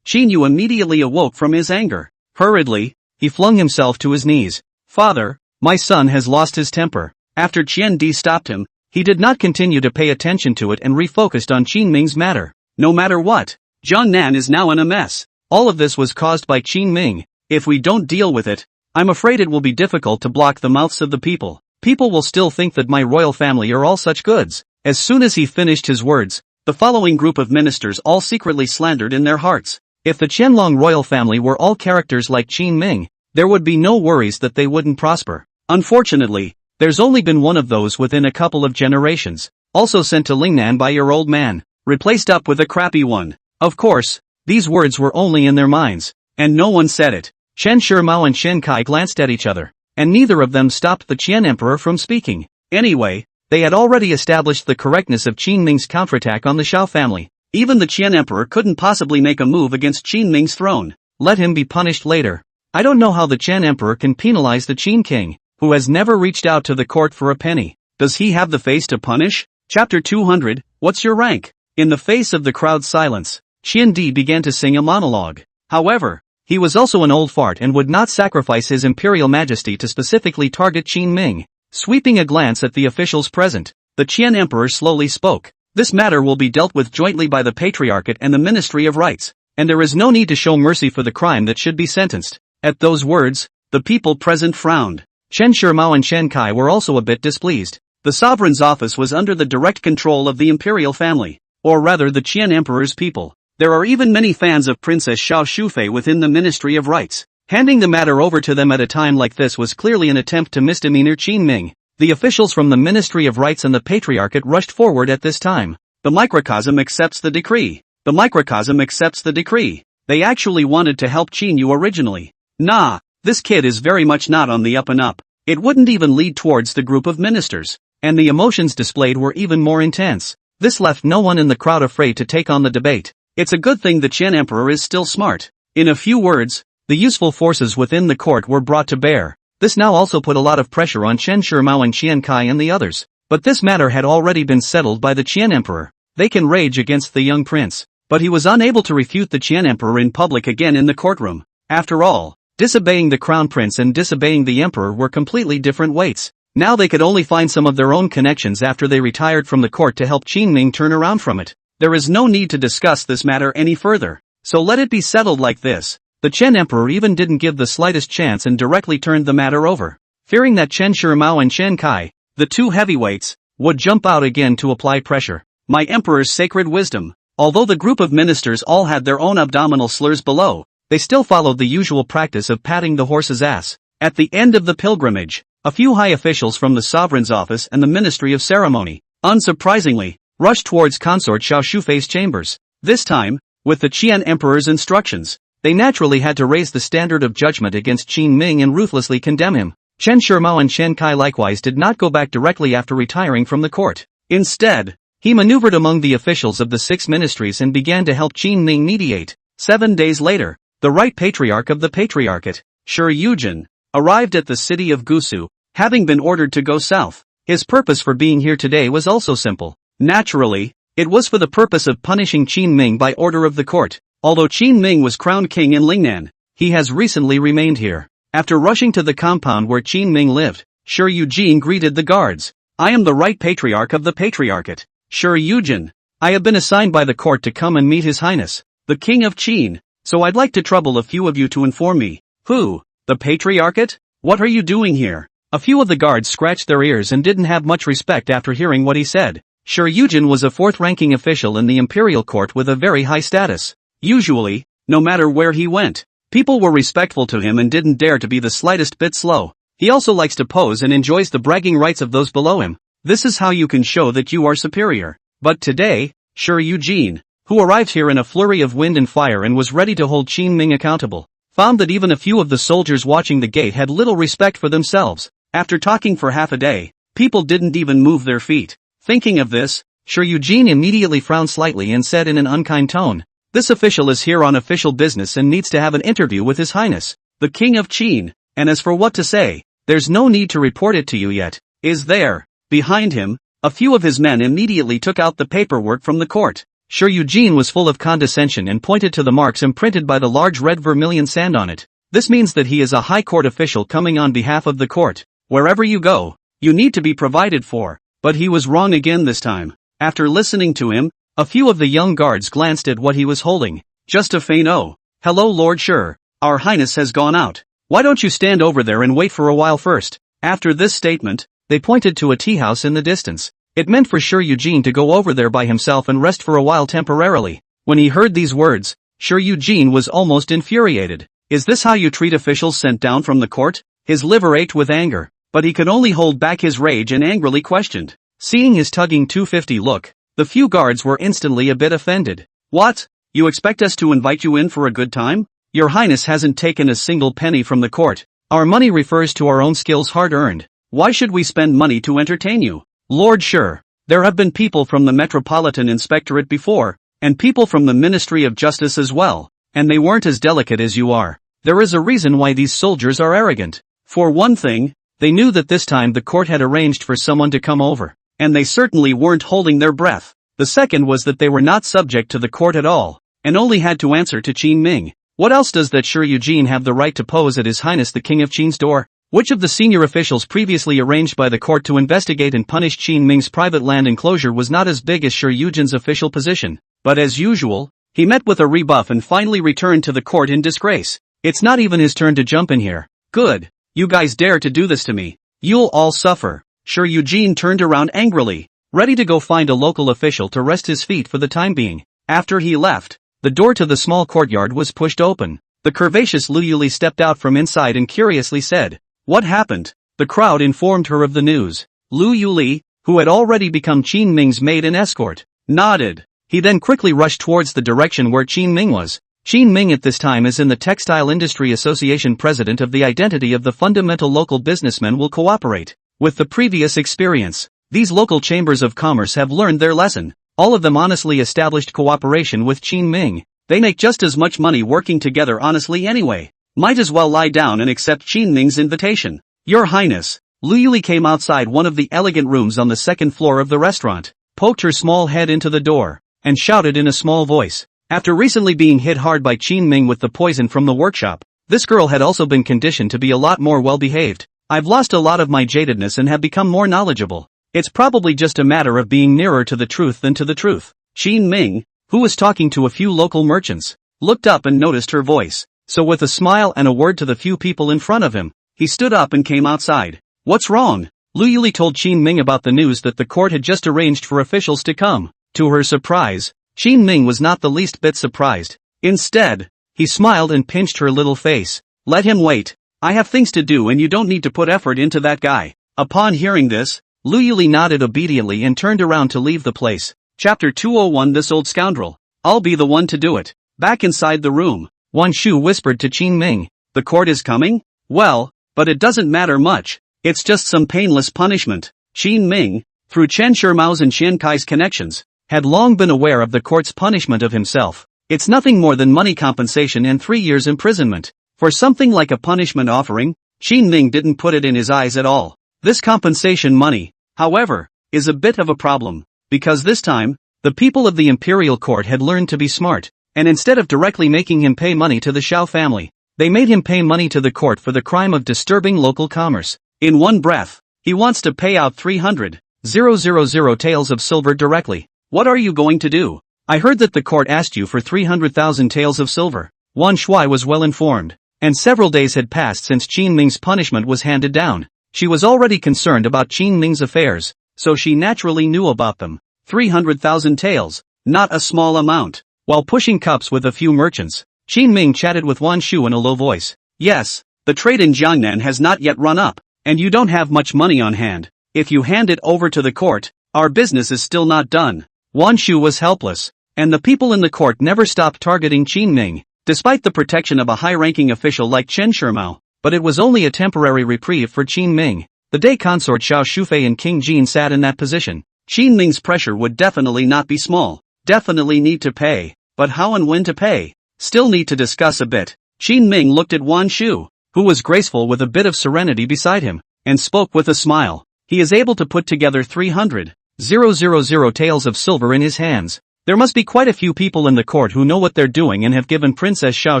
Qin Yu immediately awoke from his anger. Hurriedly, he flung himself to his knees. Father, my son has lost his temper. After Qian Di stopped him, he did not continue to pay attention to it and refocused on Qin Ming's matter. No matter what, Jiangnan is now in a mess. All of this was caused by Qin Ming. If we don't deal with it, I'm afraid it will be difficult to block the mouths of the people. People will still think that my royal family are all such goods." As soon as he finished his words, the following group of ministers all secretly slandered in their hearts. If the Qianlong royal family were all characters like Qin Ming, there would be no worries that they wouldn't prosper. Unfortunately, there's only been one of those within a couple of generations, also sent to Lingnan by your old man, replaced up with a crappy one. Of course, these words were only in their minds, and no one said it. Chen Shimao and Shen Kai glanced at each other, and neither of them stopped the Qian emperor from speaking. Anyway, they had already established the correctness of Qin Ming's counterattack on the Shao family. Even the Qian emperor couldn't possibly make a move against Qin Ming's throne. Let him be punished later. I don't know how the Qian emperor can penalize the Qin king, who has never reached out to the court for a penny. Does he have the face to punish? Chapter 200, What's your rank? In the face of the crowd's silence, Qian Di began to sing a monologue. However, he was also an old fart and would not sacrifice his imperial majesty to specifically target Qin Ming. Sweeping a glance at the officials present, the Qian emperor slowly spoke. This matter will be dealt with jointly by the Patriarchate and the Ministry of Rights, and there is no need to show mercy for the crime that should be sentenced. At those words, the people present frowned. Chen Shimao and Shen Kai were also a bit displeased. The sovereign's office was under the direct control of the imperial family, or rather the Qian emperor's people. There are even many fans of Princess Xiao Shufei within the Ministry of Rights. Handing the matter over to them at a time like this was clearly an attempt to misdemeanor Qin Ming. The officials from the Ministry of Rights and the Patriarchate rushed forward at this time. The microcosm accepts the decree. The microcosm accepts the decree. They actually wanted to help Qin Yu originally. Nah, this kid is very much not on the up and up. It wouldn't even lead towards the group of ministers. And the emotions displayed were even more intense. This left no one in the crowd afraid to take on the debate. It's a good thing the Qian emperor is still smart. In a few words, the useful forces within the court were brought to bear. This now also put a lot of pressure on Chen Shimao and Qian Kai and the others. But this matter had already been settled by the Qian emperor. They can rage against the young prince, but he was unable to refute the Qian emperor in public again in the courtroom. After all, disobeying the crown prince and disobeying the emperor were completely different weights. Now they could only find some of their own connections after they retired from the court to help Qin Ming turn around from it. There is no need to discuss this matter any further, so let it be settled like this. The Chen emperor even didn't give the slightest chance and directly turned the matter over, fearing that Chen Shimao and Shen Kai, the two heavyweights, would jump out again to apply pressure. My emperor's sacred wisdom. Although the group of ministers all had their own abdominal slurs below, they still followed the usual practice of patting the horse's ass. At the end of the pilgrimage, a few high officials from the sovereign's office and the Ministry of Ceremony, unsurprisingly, rushed towards Consort Xiao Shufei's chambers. This time, with the Qian emperor's instructions, they naturally had to raise the standard of judgment against Qin Ming and ruthlessly condemn him. Chen Shimao and Shen Kai likewise did not go back directly after retiring from the court. Instead, he maneuvered among the officials of the 6 ministries and began to help Qin Ming mediate. 7 days later, the right patriarch of the Patriarchate, Shi Yujin, arrived at the city of Gusu, having been ordered to go south. His purpose for being here today was also simple. Naturally, it was for the purpose of punishing Qin Ming by order of the court. Although Qin Ming was crowned king in Lingnan, he has recently remained here. After rushing to the compound where Qin Ming lived, Shi Yujin greeted the guards. I am the right patriarch of the Patriarchate, Shi Yujin. I have been assigned by the court to come and meet His Highness, the King of Qin, so I'd like to trouble a few of you to inform me. Who? The Patriarchate? What are you doing here? A few of the guards scratched their ears and didn't have much respect after hearing what he said. Shi Yujin was a 4th-ranking official in the imperial court with a very high status. Usually, no matter where he went, people were respectful to him and didn't dare to be the slightest bit slow. He also likes to pose and enjoys the bragging rights of those below him. This is how you can show that you are superior. But today, Shi Yujin, who arrived here in a flurry of wind and fire and was ready to hold Qin Ming accountable, found that even a few of the soldiers watching the gate had little respect for themselves. After talking for half a day, people didn't even move their feet. Thinking of this, Shi Yujin immediately frowned slightly and said in an unkind tone, this official is here on official business and needs to have an interview with His Highness, the King of Qin, and as for what to say, there's no need to report it to you yet, is there? Behind him, a few of his men immediately took out the paperwork from the court. Shi Yujin was full of condescension and pointed to the marks imprinted by the large red vermilion sand on it. This means that he is a high court official coming on behalf of the court. Wherever you go, you need to be provided for. But he was wrong again this time. After listening to him, a few of the young guards glanced at what he was holding. Just a faint "Oh, hello Lord Shi, Our Highness has gone out. Why don't you stand over there and wait for a while first? After this statement, they pointed to a tea house in the distance. It meant for sure Eugene to go over there by himself and rest for a while temporarily. When he heard these words, sure Eugene was almost infuriated. Is this how you treat officials sent down from the court? His liver ached with anger, but he could only hold back his rage and angrily questioned. Seeing his tugging 250 look, the few guards were instantly a bit offended. What? You expect us to invite you in for a good time? Your Highness hasn't taken a single penny from the court. Our money refers to our own skills hard-earned. Why should we spend money to entertain you? Lord sure, there have been people from the Metropolitan Inspectorate before, and people from the Ministry of Justice as well, and they weren't as delicate as you are. There is a reason why these soldiers are arrogant. For one thing, they knew that this time the court had arranged for someone to come over, and they certainly weren't holding their breath. The second was that they were not subject to the court at all, and only had to answer to Qin Ming. What else does that sure Eugene have the right to pose at His Highness the King of Qin's door? Which of the senior officials previously arranged by the court to investigate and punish Qin Ming's private land enclosure was not as big as Sure Eugene's official position, but as usual, he met with a rebuff and finally returned to the court in disgrace. It's not even his turn to jump in here. Good. You guys dare to do this to me. You'll all suffer. Sure Eugene turned around angrily, ready to go find a local official to rest his feet for the time being. After he left, the door to the small courtyard was pushed open. The curvaceous Lu Yuli stepped out from inside and curiously said, "What happened?" The crowd informed her of the news. Lu Yuli, who had already become Qin Ming's maid and escort, nodded. He then quickly rushed towards the direction where Qin Ming was. Qin Ming at this time is in the Textile Industry Association president of the identity of the fundamental local businessmen will cooperate. With the previous experience, these local chambers of commerce have learned their lesson. All of them honestly established cooperation with Qin Ming. They make just as much money working together honestly anyway. Might as well lie down and accept Qin Ming's invitation. Your Highness. Lu Yuli came outside one of the elegant rooms on the second floor of the restaurant, poked her small head into the door, and shouted in a small voice. After recently being hit hard by Qin Ming with the poison from the workshop, this girl had also been conditioned to be a lot more well-behaved. I've lost a lot of my jadedness and have become more knowledgeable. It's probably just a matter of being nearer to the truth than to the truth. Qin Ming, who was talking to a few local merchants, looked up and noticed her voice. So with a smile and a word to the few people in front of him, he stood up and came outside. What's wrong? Lu Yuli told Qin Ming about the news that the court had just arranged for officials to come. To her surprise, Qin Ming was not the least bit surprised. Instead, he smiled and pinched her little face. Let him wait. I have things to do and you don't need to put effort into that guy. Upon hearing this, Lu Yuli nodded obediently and turned around to leave the place. Chapter 201 This old scoundrel. I'll be the one to do it. Back inside the room, Wan Shu whispered to Qin Ming. The court is coming? Well, but it doesn't matter much. It's just some painless punishment. Qin Ming, through Chen Shirmao's and Qian Kai's connections, had long been aware of the court's punishment of himself. It's nothing more than money compensation and 3 years imprisonment. For something like a punishment offering, Qin Ming didn't put it in his eyes at all. This compensation money, however, is a bit of a problem, because this time, the people of the imperial court had learned to be smart, and instead of directly making him pay money to the Xiao family, they made him pay money to the court for the crime of disturbing local commerce. In one breath, he wants to pay out 300,000 taels of silver directly. What are you going to do? I heard that the court asked you for 300,000 taels of silver. Wan Shui was well informed, and several days had passed since Qin Ming's punishment was handed down. She was already concerned about Qin Ming's affairs, so she naturally knew about them. 300,000 taels, not a small amount. While pushing cups with a few merchants, Qin Ming chatted with Wan Shu in a low voice. Yes, the trade in Jiangnan has not yet run up, and you don't have much money on hand. If you hand it over to the court, our business is still not done. Wan Shu was helpless, and the people in the court never stopped targeting Qin Ming, despite the protection of a high-ranking official like Chen Shirmao. But it was only a temporary reprieve for Qin Ming. The day consort Xiao Shufei and King Jin sat in that position, Qin Ming's pressure would definitely not be small. Definitely need to pay, but how and when to pay? Still need to discuss a bit. Qin Ming looked at Wan Shu, who was graceful with a bit of serenity beside him, and spoke with a smile. He is able to put together 300,000 taels of silver in his hands. There must be quite a few people in the court who know what they're doing and have given Princess Xiao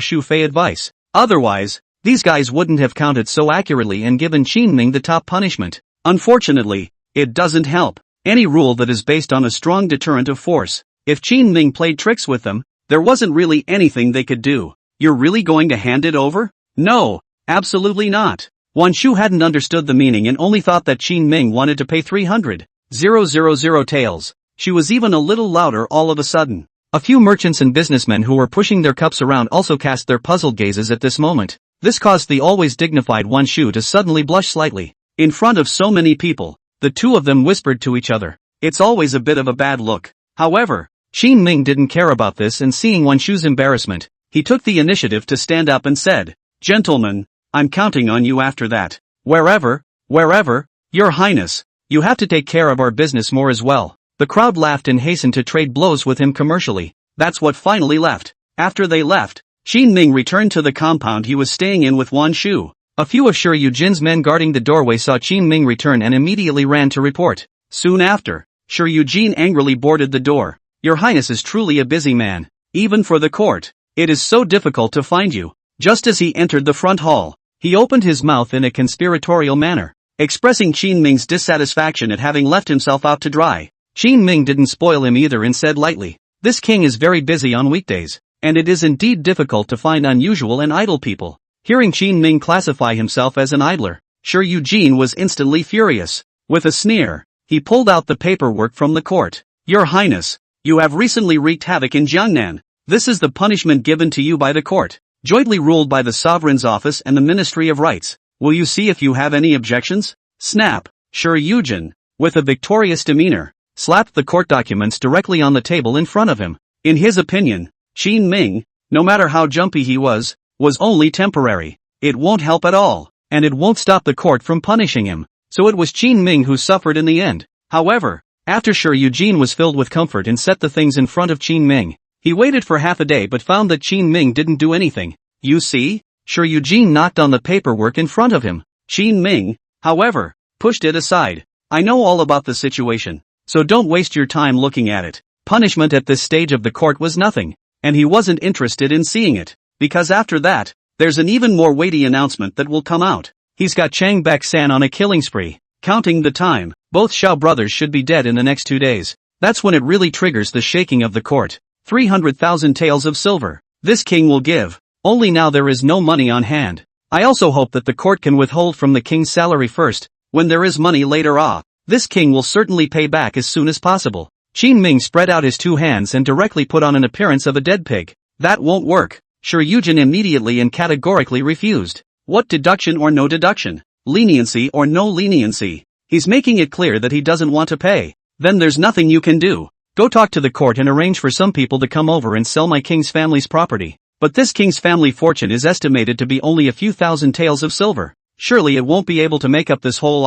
Shufei advice. Otherwise, these guys wouldn't have counted so accurately and given Qin Ming the top punishment. Unfortunately, it doesn't help. Any rule that is based on a strong deterrent of force. If Qin Ming played tricks with them, there wasn't really anything they could do. You're really going to hand it over? No, absolutely not. Wan Shu hadn't understood the meaning and only thought that Qin Ming wanted to pay 300,000 taels. She was even a little louder all of a sudden. A few merchants and businessmen who were pushing their cups around also cast their puzzled gazes at this moment. This caused the always dignified Wan Shu to suddenly blush slightly. In front of so many people, the two of them whispered to each other. It's always a bit of a bad look. However, Qin Ming didn't care about this, and seeing Wan Shu's embarrassment, he took the initiative to stand up and said, "Gentlemen, I'm counting on you after that. Wherever, Your Highness, you have to take care of our business more as well." The crowd laughed and hastened to trade blows with him commercially. That's what finally left. After they left, Qin Ming returned to the compound he was staying in with Wan Shu. A few of Shi Yujin's men guarding the doorway saw Qin Ming return and immediately ran to report. Soon after, Shi Yujin angrily boarded the door. "Your Highness is truly a busy man. Even for the court, it is so difficult to find you." Just as he entered the front hall, he opened his mouth in a conspiratorial manner, expressing Qin Ming's dissatisfaction at having left himself out to dry. Qin Ming didn't spoil him either and said lightly, "This king is very busy on weekdays, and it is indeed difficult to find unusual and idle people." Hearing Qin Ming classify himself as an idler, Shi Yujin was instantly furious. With a sneer, he pulled out the paperwork from the court. "Your Highness, you have recently wreaked havoc in Jiangnan. This is the punishment given to you by the court, jointly ruled by the Sovereign's Office and the Ministry of Rights. Will you see if you have any objections?" Snap! Shi Yujin, with a victorious demeanor, slapped the court documents directly on the table in front of him. In his opinion, Qin Ming, no matter how jumpy he was only temporary. It won't help at all, and it won't stop the court from punishing him. So it was Qin Ming who suffered in the end. However, after Shi Yujin was filled with comfort and set the things in front of Qin Ming, he waited for half a day but found that Qin Ming didn't do anything. "You see?" Shi Yujin knocked on the paperwork in front of him. Qin Ming, however, pushed it aside. "I know all about the situation, so don't waste your time looking at it." Punishment at this stage of the court was nothing, and he wasn't interested in seeing it, because after that, there's an even more weighty announcement that will come out. He's got Chang Bek-san on a killing spree. Counting the time, both Xiao brothers should be dead in the next 2 days. That's when it really triggers the shaking of the court. 300,000 taels of silver. This king will give. Only now there is no money on hand. I also hope that the court can withhold from the king's salary first. When there is money later on, this king will certainly pay back as soon as possible. Qin Ming spread out his two hands and directly put on an appearance of a dead pig. "That won't work." Shi Yujin immediately and categorically refused. What deduction or no deduction? Leniency or no leniency? He's making it clear that he doesn't want to pay. Then there's nothing you can do. Go talk to the court and arrange for some people to come over and sell my king's family's property. But this king's family fortune is estimated to be only a few thousand taels of silver. Surely it won't be able to make up this whole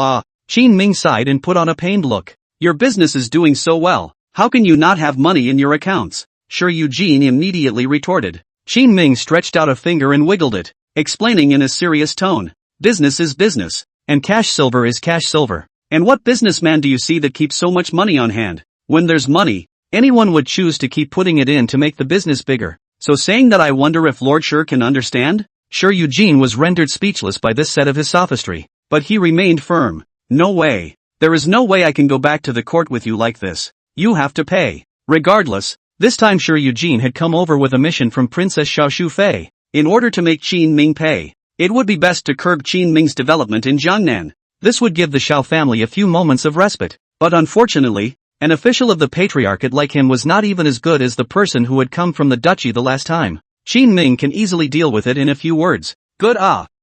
Qin Ming sighed and put on a pained look. "Your business is doing so well. How can you not have money in your accounts?" Shi Yujin immediately retorted. Qin Ming stretched out a finger and wiggled it, explaining in a serious tone. "Business is business, and cash silver is cash silver. And what businessman do you see that keeps so much money on hand? When there's money, anyone would choose to keep putting it in to make the business bigger. So saying that, I wonder if Lord Shi can understand?" Shi Yujin was rendered speechless by this set of his sophistry, but he remained firm. "No way. There is no way I can go back to the court with you like this. You have to pay." Regardless, this time Shi Yujin had come over with a mission from Princess Xiao Shufei. In order to make Qin Ming pay, it would be best to curb Qin Ming's development in Jiangnan. This would give the Xiao family a few moments of respite. But unfortunately, an official of the patriarchate like him was not even as good as the person who had come from the duchy the last time. Qin Ming can easily deal with it in a few words. Good.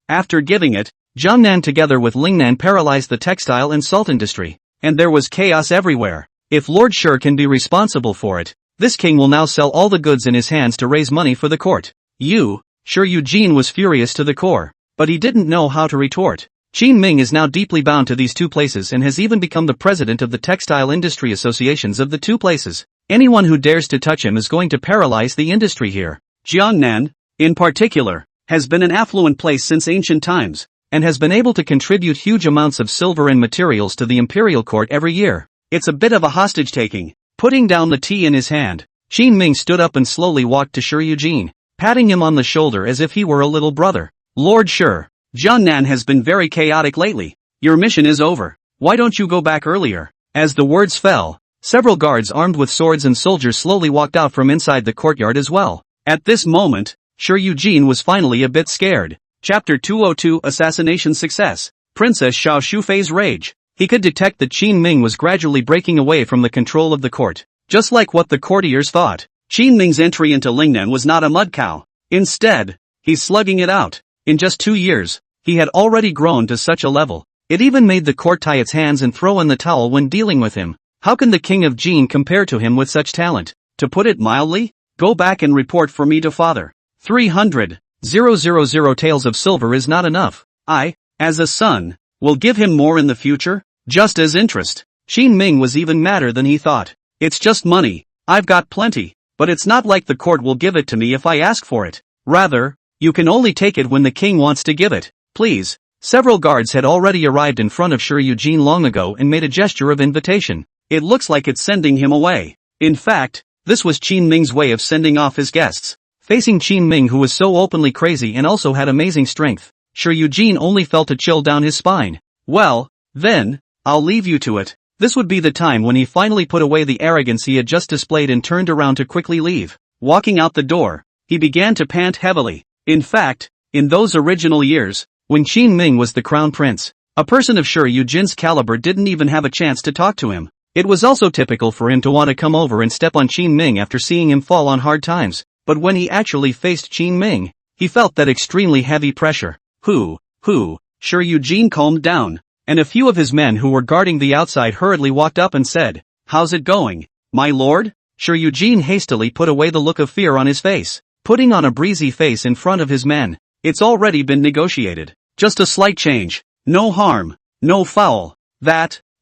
After giving it, Jiangnan together with Lingnan paralyzed the textile and salt industry, and there was chaos everywhere. If Lord Shi can be responsible for it, this king will now sell all the goods in his hands to raise money for the court. Shi Yujin was furious to the core, but he didn't know how to retort. Qin Ming is now deeply bound to these two places and has even become the president of the textile industry associations of the two places. Anyone who dares to touch him is going to paralyze the industry here. Jiangnan, in particular, has been an affluent place since ancient times, and has been able to contribute huge amounts of silver and materials to the imperial court every year. It's a bit of a hostage-taking. Putting down the tea in his hand, Qin Ming stood up and slowly walked to Shi Yujin, patting him on the shoulder as if he were a little brother. "Lord Shi, Jiangnan has been very chaotic lately. Your mission is over. Why don't you go back earlier?" As the words fell, several guards armed with swords and soldiers slowly walked out from inside the courtyard as well. At this moment, Sure, Eugene was finally a bit scared. Chapter 202 Assassination Success. Princess Xiao Shufei's rage. He could detect that Qin Ming was gradually breaking away from the control of the court. Just like what the courtiers thought, Qin Ming's entry into Lingnan was not a mud cow. Instead, he's slugging it out. In just 2 years, he had already grown to such a level. It even made the court tie its hands and throw in the towel when dealing with him. How can the king of Jin compare to him with such talent? To put it mildly, go back and report for me to father. 300,000 taels of silver is not enough. I, as a son, will give him more in the future, just as interest. Qin Ming was even madder than he thought. It's just money, I've got plenty, but it's not like the court will give it to me if I ask for it. Rather, you can only take it when the king wants to give it. Please. Several guards had already arrived in front of Sure Eugene long ago and made a gesture of invitation. It looks like it's sending him away. In fact, this was Qin Ming's way of sending off his guests. Facing Qin Ming, who was so openly crazy and also had amazing strength, Sure Eugene only felt a chill down his spine. Well, then, I'll leave you to it. This would be the time when he finally put away the arrogance he had just displayed and turned around to quickly leave. Walking out the door, he began to pant heavily. In fact, in those original years, when Qin Ming was the crown prince, a person of Sure Eugene's caliber didn't even have a chance to talk to him. It was also typical for him to want to come over and step on Qin Ming after seeing him fall on hard times, but when he actually faced Qin Ming, he felt that extremely heavy pressure. Sure Eugene calmed down, and a few of his men who were guarding the outside hurriedly walked up and said, "How's it going, my lord?" Sure Eugene hastily put away the look of fear on his face, putting on a breezy face in front of his men. It's already been negotiated. Just a slight change. No harm. No foul.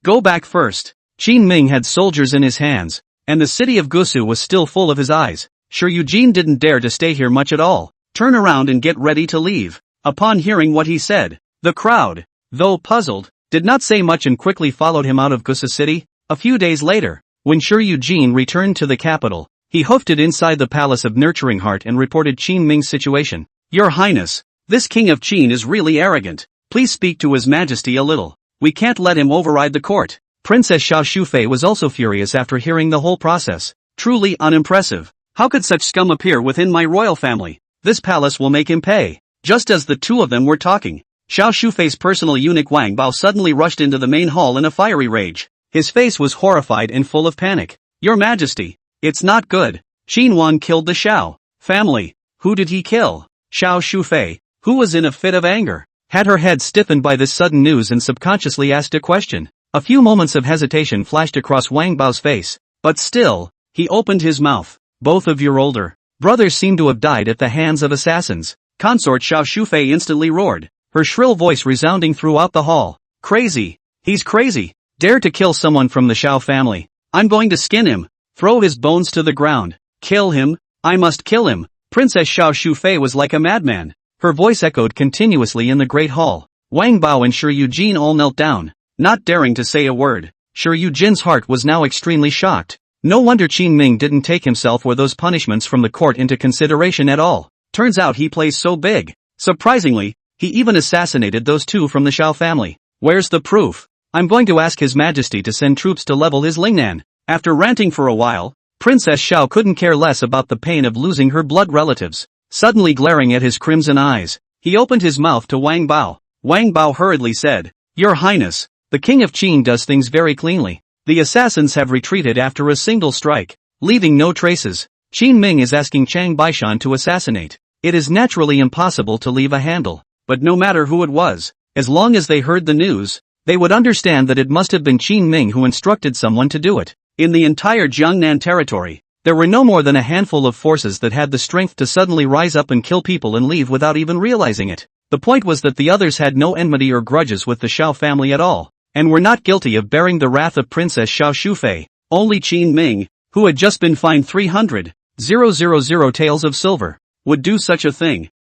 Go back first. Qin Ming had soldiers in his hands, and the city of Gusu was still full of his eyes. Sure Eugene didn't dare to stay here much at all. Turn around and get ready to leave. Upon hearing what he said, the crowd, though puzzled, did not say much and quickly followed him out of Gusu city. A few days later, when Sure Eugene returned to the capital, he hoofed it inside the palace of Nurturing Heart and reported Qin Ming's situation. Your Highness, this king of Qin is really arrogant. Please speak to His Majesty a little. We can't let him override the court. Princess Xiao Shufei was also furious after hearing the whole process. Truly unimpressive. How could such scum appear within my royal family? This palace will make him pay. Just as the two of them were talking, Xiao Shufei's personal eunuch Wang Bao suddenly rushed into the main hall in a fiery rage. His face was horrified and full of panic. Your Majesty, it's not good. Qin Wan killed the Xiao family. Who did he kill? Xiao Shufei, who was in a fit of anger, had her head stiffened by this sudden news and subconsciously asked a question. A few moments of hesitation flashed across Wang Bao's face, but still, he opened his mouth. Both of your older brothers seem to have died at the hands of assassins. Consort Xiao Shufei instantly roared, her shrill voice resounding throughout the hall. Crazy. He's crazy. Dare to kill someone from the Xiao family. I'm going to skin him. Throw his bones to the ground. Kill him. I must kill him. Princess Xiao Shufei was like a madman. Her voice echoed continuously in the great hall. Wang Bao and Sure Eugene all knelt down, not daring to say a word. Sure Eugene's heart was now extremely shocked. No wonder Qin Ming didn't take himself or those punishments from the court into consideration at all. Turns out he plays so big. Surprisingly, he even assassinated those two from the Xiao family. Where's the proof? I'm going to ask His Majesty to send troops to level his Lingnan. After ranting for a while, Princess Xiao couldn't care less about the pain of losing her blood relatives. Suddenly glaring at his crimson eyes, he opened his mouth to Wang Bao. Wang Bao hurriedly said, Your Highness, the King of Qin does things very cleanly. The assassins have retreated after a single strike, leaving no traces. Qin Ming is asking Chang Baishan to assassinate. It is naturally impossible to leave a handle, but no matter who it was, as long as they heard the news, they would understand that it must have been Qin Ming who instructed someone to do it. In the entire Jiangnan territory, there were no more than a handful of forces that had the strength to suddenly rise up and kill people and leave without even realizing it. The point was that the others had no enmity or grudges with the Xiao family at all, and were not guilty of bearing the wrath of Princess Xiao Shufei. Only Qin Ming, who had just been fined 300,000 taels of silver, would do such a thing.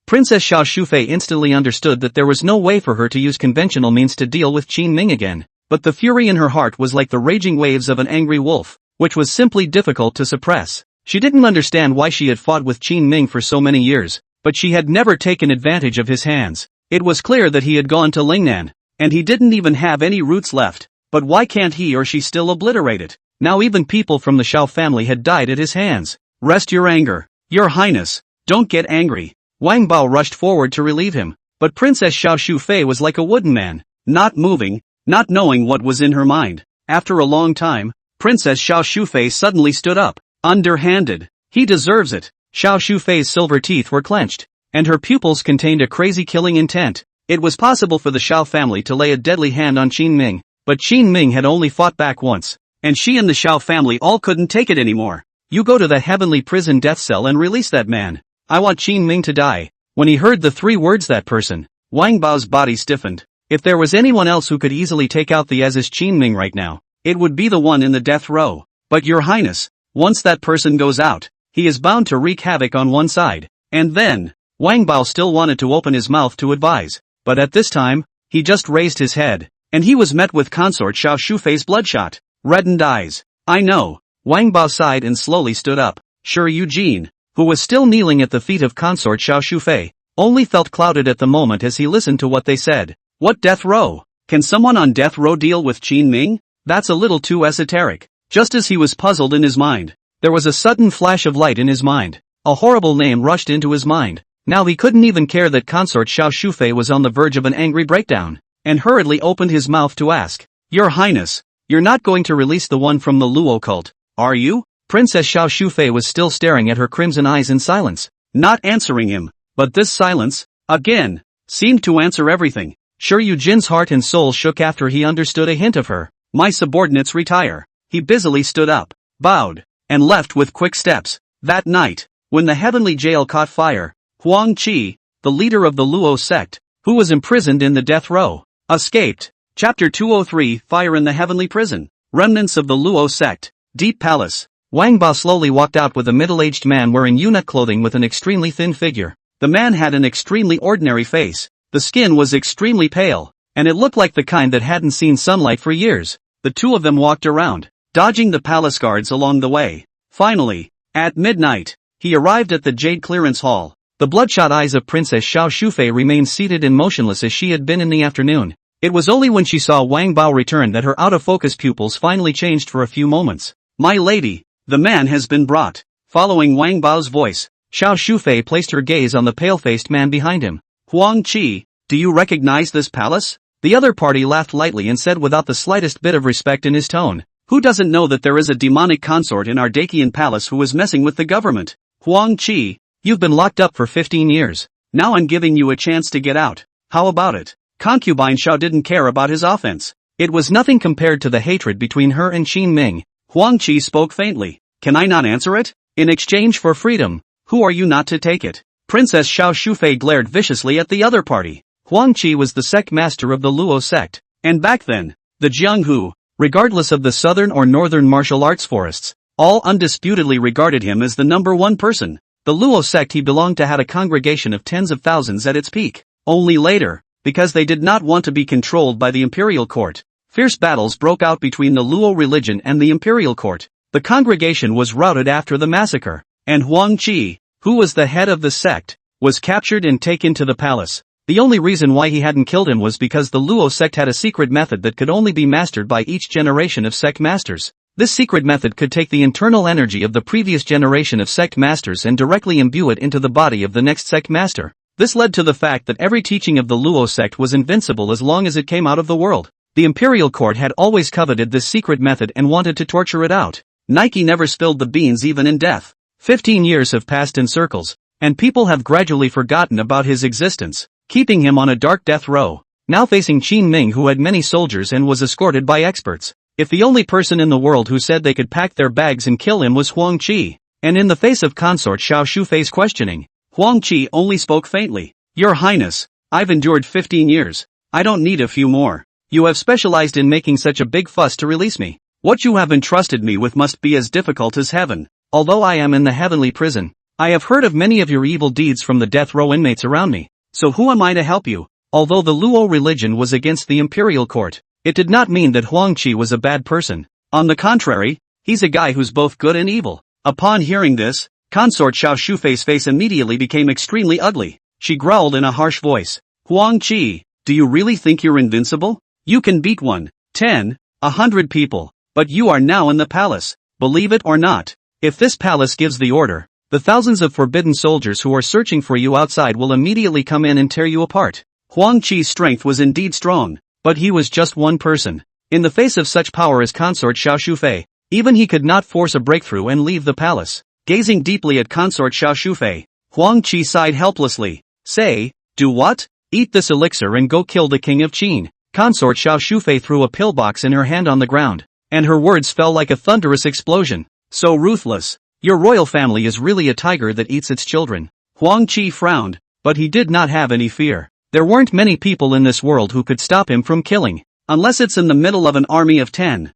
Princess Xiao Shufei instantly understood that there was no way for her to use conventional means to deal with Qin Ming again, but the fury in her heart was like the raging waves of an angry wolf, which was simply difficult to suppress. She didn't understand why she had fought with Qin Ming for so many years, but she had never taken advantage of his hands. It was clear that he had gone to Lingnan, and he didn't even have any roots left, but why can't he or she still obliterate it? Now even people from the Xiao family had died at his hands. Rest your anger, Your Highness. Don't get angry. Wang Bao rushed forward to relieve him, but Princess Xiao Shufei was like a wooden man, not moving, not knowing what was in her mind. After a long time, Princess Xiao Shufei suddenly stood up, underhanded. He deserves it. Xiao Shufei's silver teeth were clenched, and her pupils contained a crazy killing intent. It was possible for the Xiao family to lay a deadly hand on Qin Ming, but Qin Ming had only fought back once, and she and the Xiao family all couldn't take it anymore. You go to the heavenly prison death cell and release that man. I want Qin Ming to die. When he heard the 3 words that person, Wang Bao's body stiffened. If there was anyone else who could easily take out the as Qin Ming right now, it would be the one in the death row. But your highness, once that person goes out, he is bound to wreak havoc on one side. And then, Wang Bao still wanted to open his mouth to advise, but at this time, he just raised his head, and he was met with consort Xiao Shufei's bloodshot, reddened eyes. I know. Wang Bao sighed and slowly stood up. Sure, Eugene, who was still kneeling at the feet of consort Xiao Shufei, only felt clouded at the moment as he listened to what they said. What death row? Can someone on death row deal with Qin Ming? That's a little too esoteric. Just as he was puzzled in his mind, there was a sudden flash of light in his mind. A horrible name rushed into his mind. Now he couldn't even care that consort Xiao Shufei was on the verge of an angry breakdown, and hurriedly opened his mouth to ask, Your Highness, you're not going to release the one from the Luo cult, are you? Princess Xiao Shufei was still staring at her crimson eyes in silence, not answering him. But this silence, again, seemed to answer everything. Sure, Eugene's heart and soul shook after he understood a hint of her. My subordinates retire. He busily stood up, bowed, and left with quick steps. That night, when the heavenly jail caught fire, Huang Qi, the leader of the Luo sect, who was imprisoned in the death row, escaped. Chapter 203, Fire in the Heavenly Prison. Remnants of the Luo sect. Deep Palace. Wang Bao slowly walked out with a middle-aged man wearing eunuch clothing with an extremely thin figure. The man had an extremely ordinary face. The skin was extremely pale, and it looked like the kind that hadn't seen sunlight for years. The two of them walked around, dodging the palace guards along the way. Finally, at midnight, he arrived at the Jade Clearance Hall. The bloodshot eyes of Princess Xiao Shufei remained seated and motionless as she had been in the afternoon. It was only when she saw Wang Bao return that her out-of-focus pupils finally changed for a few moments. My lady, the man has been brought. Following Wang Bao's voice, Xiao Shufei placed her gaze on the pale-faced man behind him. Huang Qi, do you recognize this palace? The other party laughed lightly and said without the slightest bit of respect in his tone. Who doesn't know that there is a demonic consort in our Dacian palace who is messing with the government? Huang Qi, you've been locked up for 15 years. Now I'm giving you a chance to get out. How about it? Concubine Xiao didn't care about his offense. It was nothing compared to the hatred between her and Qin Ming. Huang Qi spoke faintly. Can I not answer it? In exchange for freedom, who are you not to take it? Princess Xiao Shufei glared viciously at the other party. Huang Qi was the sect master of the Luo sect, and back then, the Jianghu, regardless of the southern or northern martial arts forests, all undisputedly regarded him as the #1 person. The Luo sect he belonged to had a congregation of tens of thousands at its peak. Only later, because they did not want to be controlled by the imperial court, fierce battles broke out between the Luo religion and the imperial court. The congregation was routed after the massacre, and Huang Qi, who was the head of the sect, was captured and taken to the palace. The only reason why he hadn't killed him was because the Luo sect had a secret method that could only be mastered by each generation of sect masters. This secret method could take the internal energy of the previous generation of sect masters and directly imbue it into the body of the next sect master. This led to the fact that every teaching of the Luo sect was invincible as long as it came out of the world. The imperial court had always coveted this secret method and wanted to torture it out. Nike never spilled the beans even in death. 15 years have passed in circles, and people have gradually forgotten about his existence, keeping him on a dark death row, now facing Qin Ming, who had many soldiers and was escorted by experts. If the only person in the world who said they could pack their bags and kill him was Huang Qi, and in the face of consort Xiao Shufei's questioning, Huang Qi only spoke faintly. Your Highness, I've endured 15 years. I don't need a few more. You have specialized in making such a big fuss to release me. What you have entrusted me with must be as difficult as heaven. Although I am in the heavenly prison, I have heard of many of your evil deeds from the death row inmates around me. So who am I to help you? Although the Luo religion was against the imperial court, it did not mean that Huang Qi was a bad person. On the contrary, he's a guy who's both good and evil. Upon hearing this, consort Xiao Shufei's face immediately became extremely ugly. She growled in a harsh voice. Huang Qi, do you really think you're invincible? You can beat 1, 10, 100 people, but you are now in the palace. Believe it or not, if this palace gives the order, The thousands of forbidden soldiers who are searching for you outside will immediately come in and tear you apart. Huang Qi's strength was indeed strong, but he was just one person. In the face of such power as consort Xiao Shufei, even he could not force a breakthrough and leave the palace. Gazing deeply at consort Xiao Shufei, Huang Qi sighed helplessly. Say, do what? Eat this elixir and go kill the king of Qin. Consort Xiao Shufei threw a pillbox in her hand on the ground, and her words fell like a thunderous explosion. So ruthless. Your royal family is really a tiger that eats its children. Huang Qi frowned, but he did not have any fear. There weren't many people in this world who could stop him from killing. Unless it's in the middle of an army of 10,000,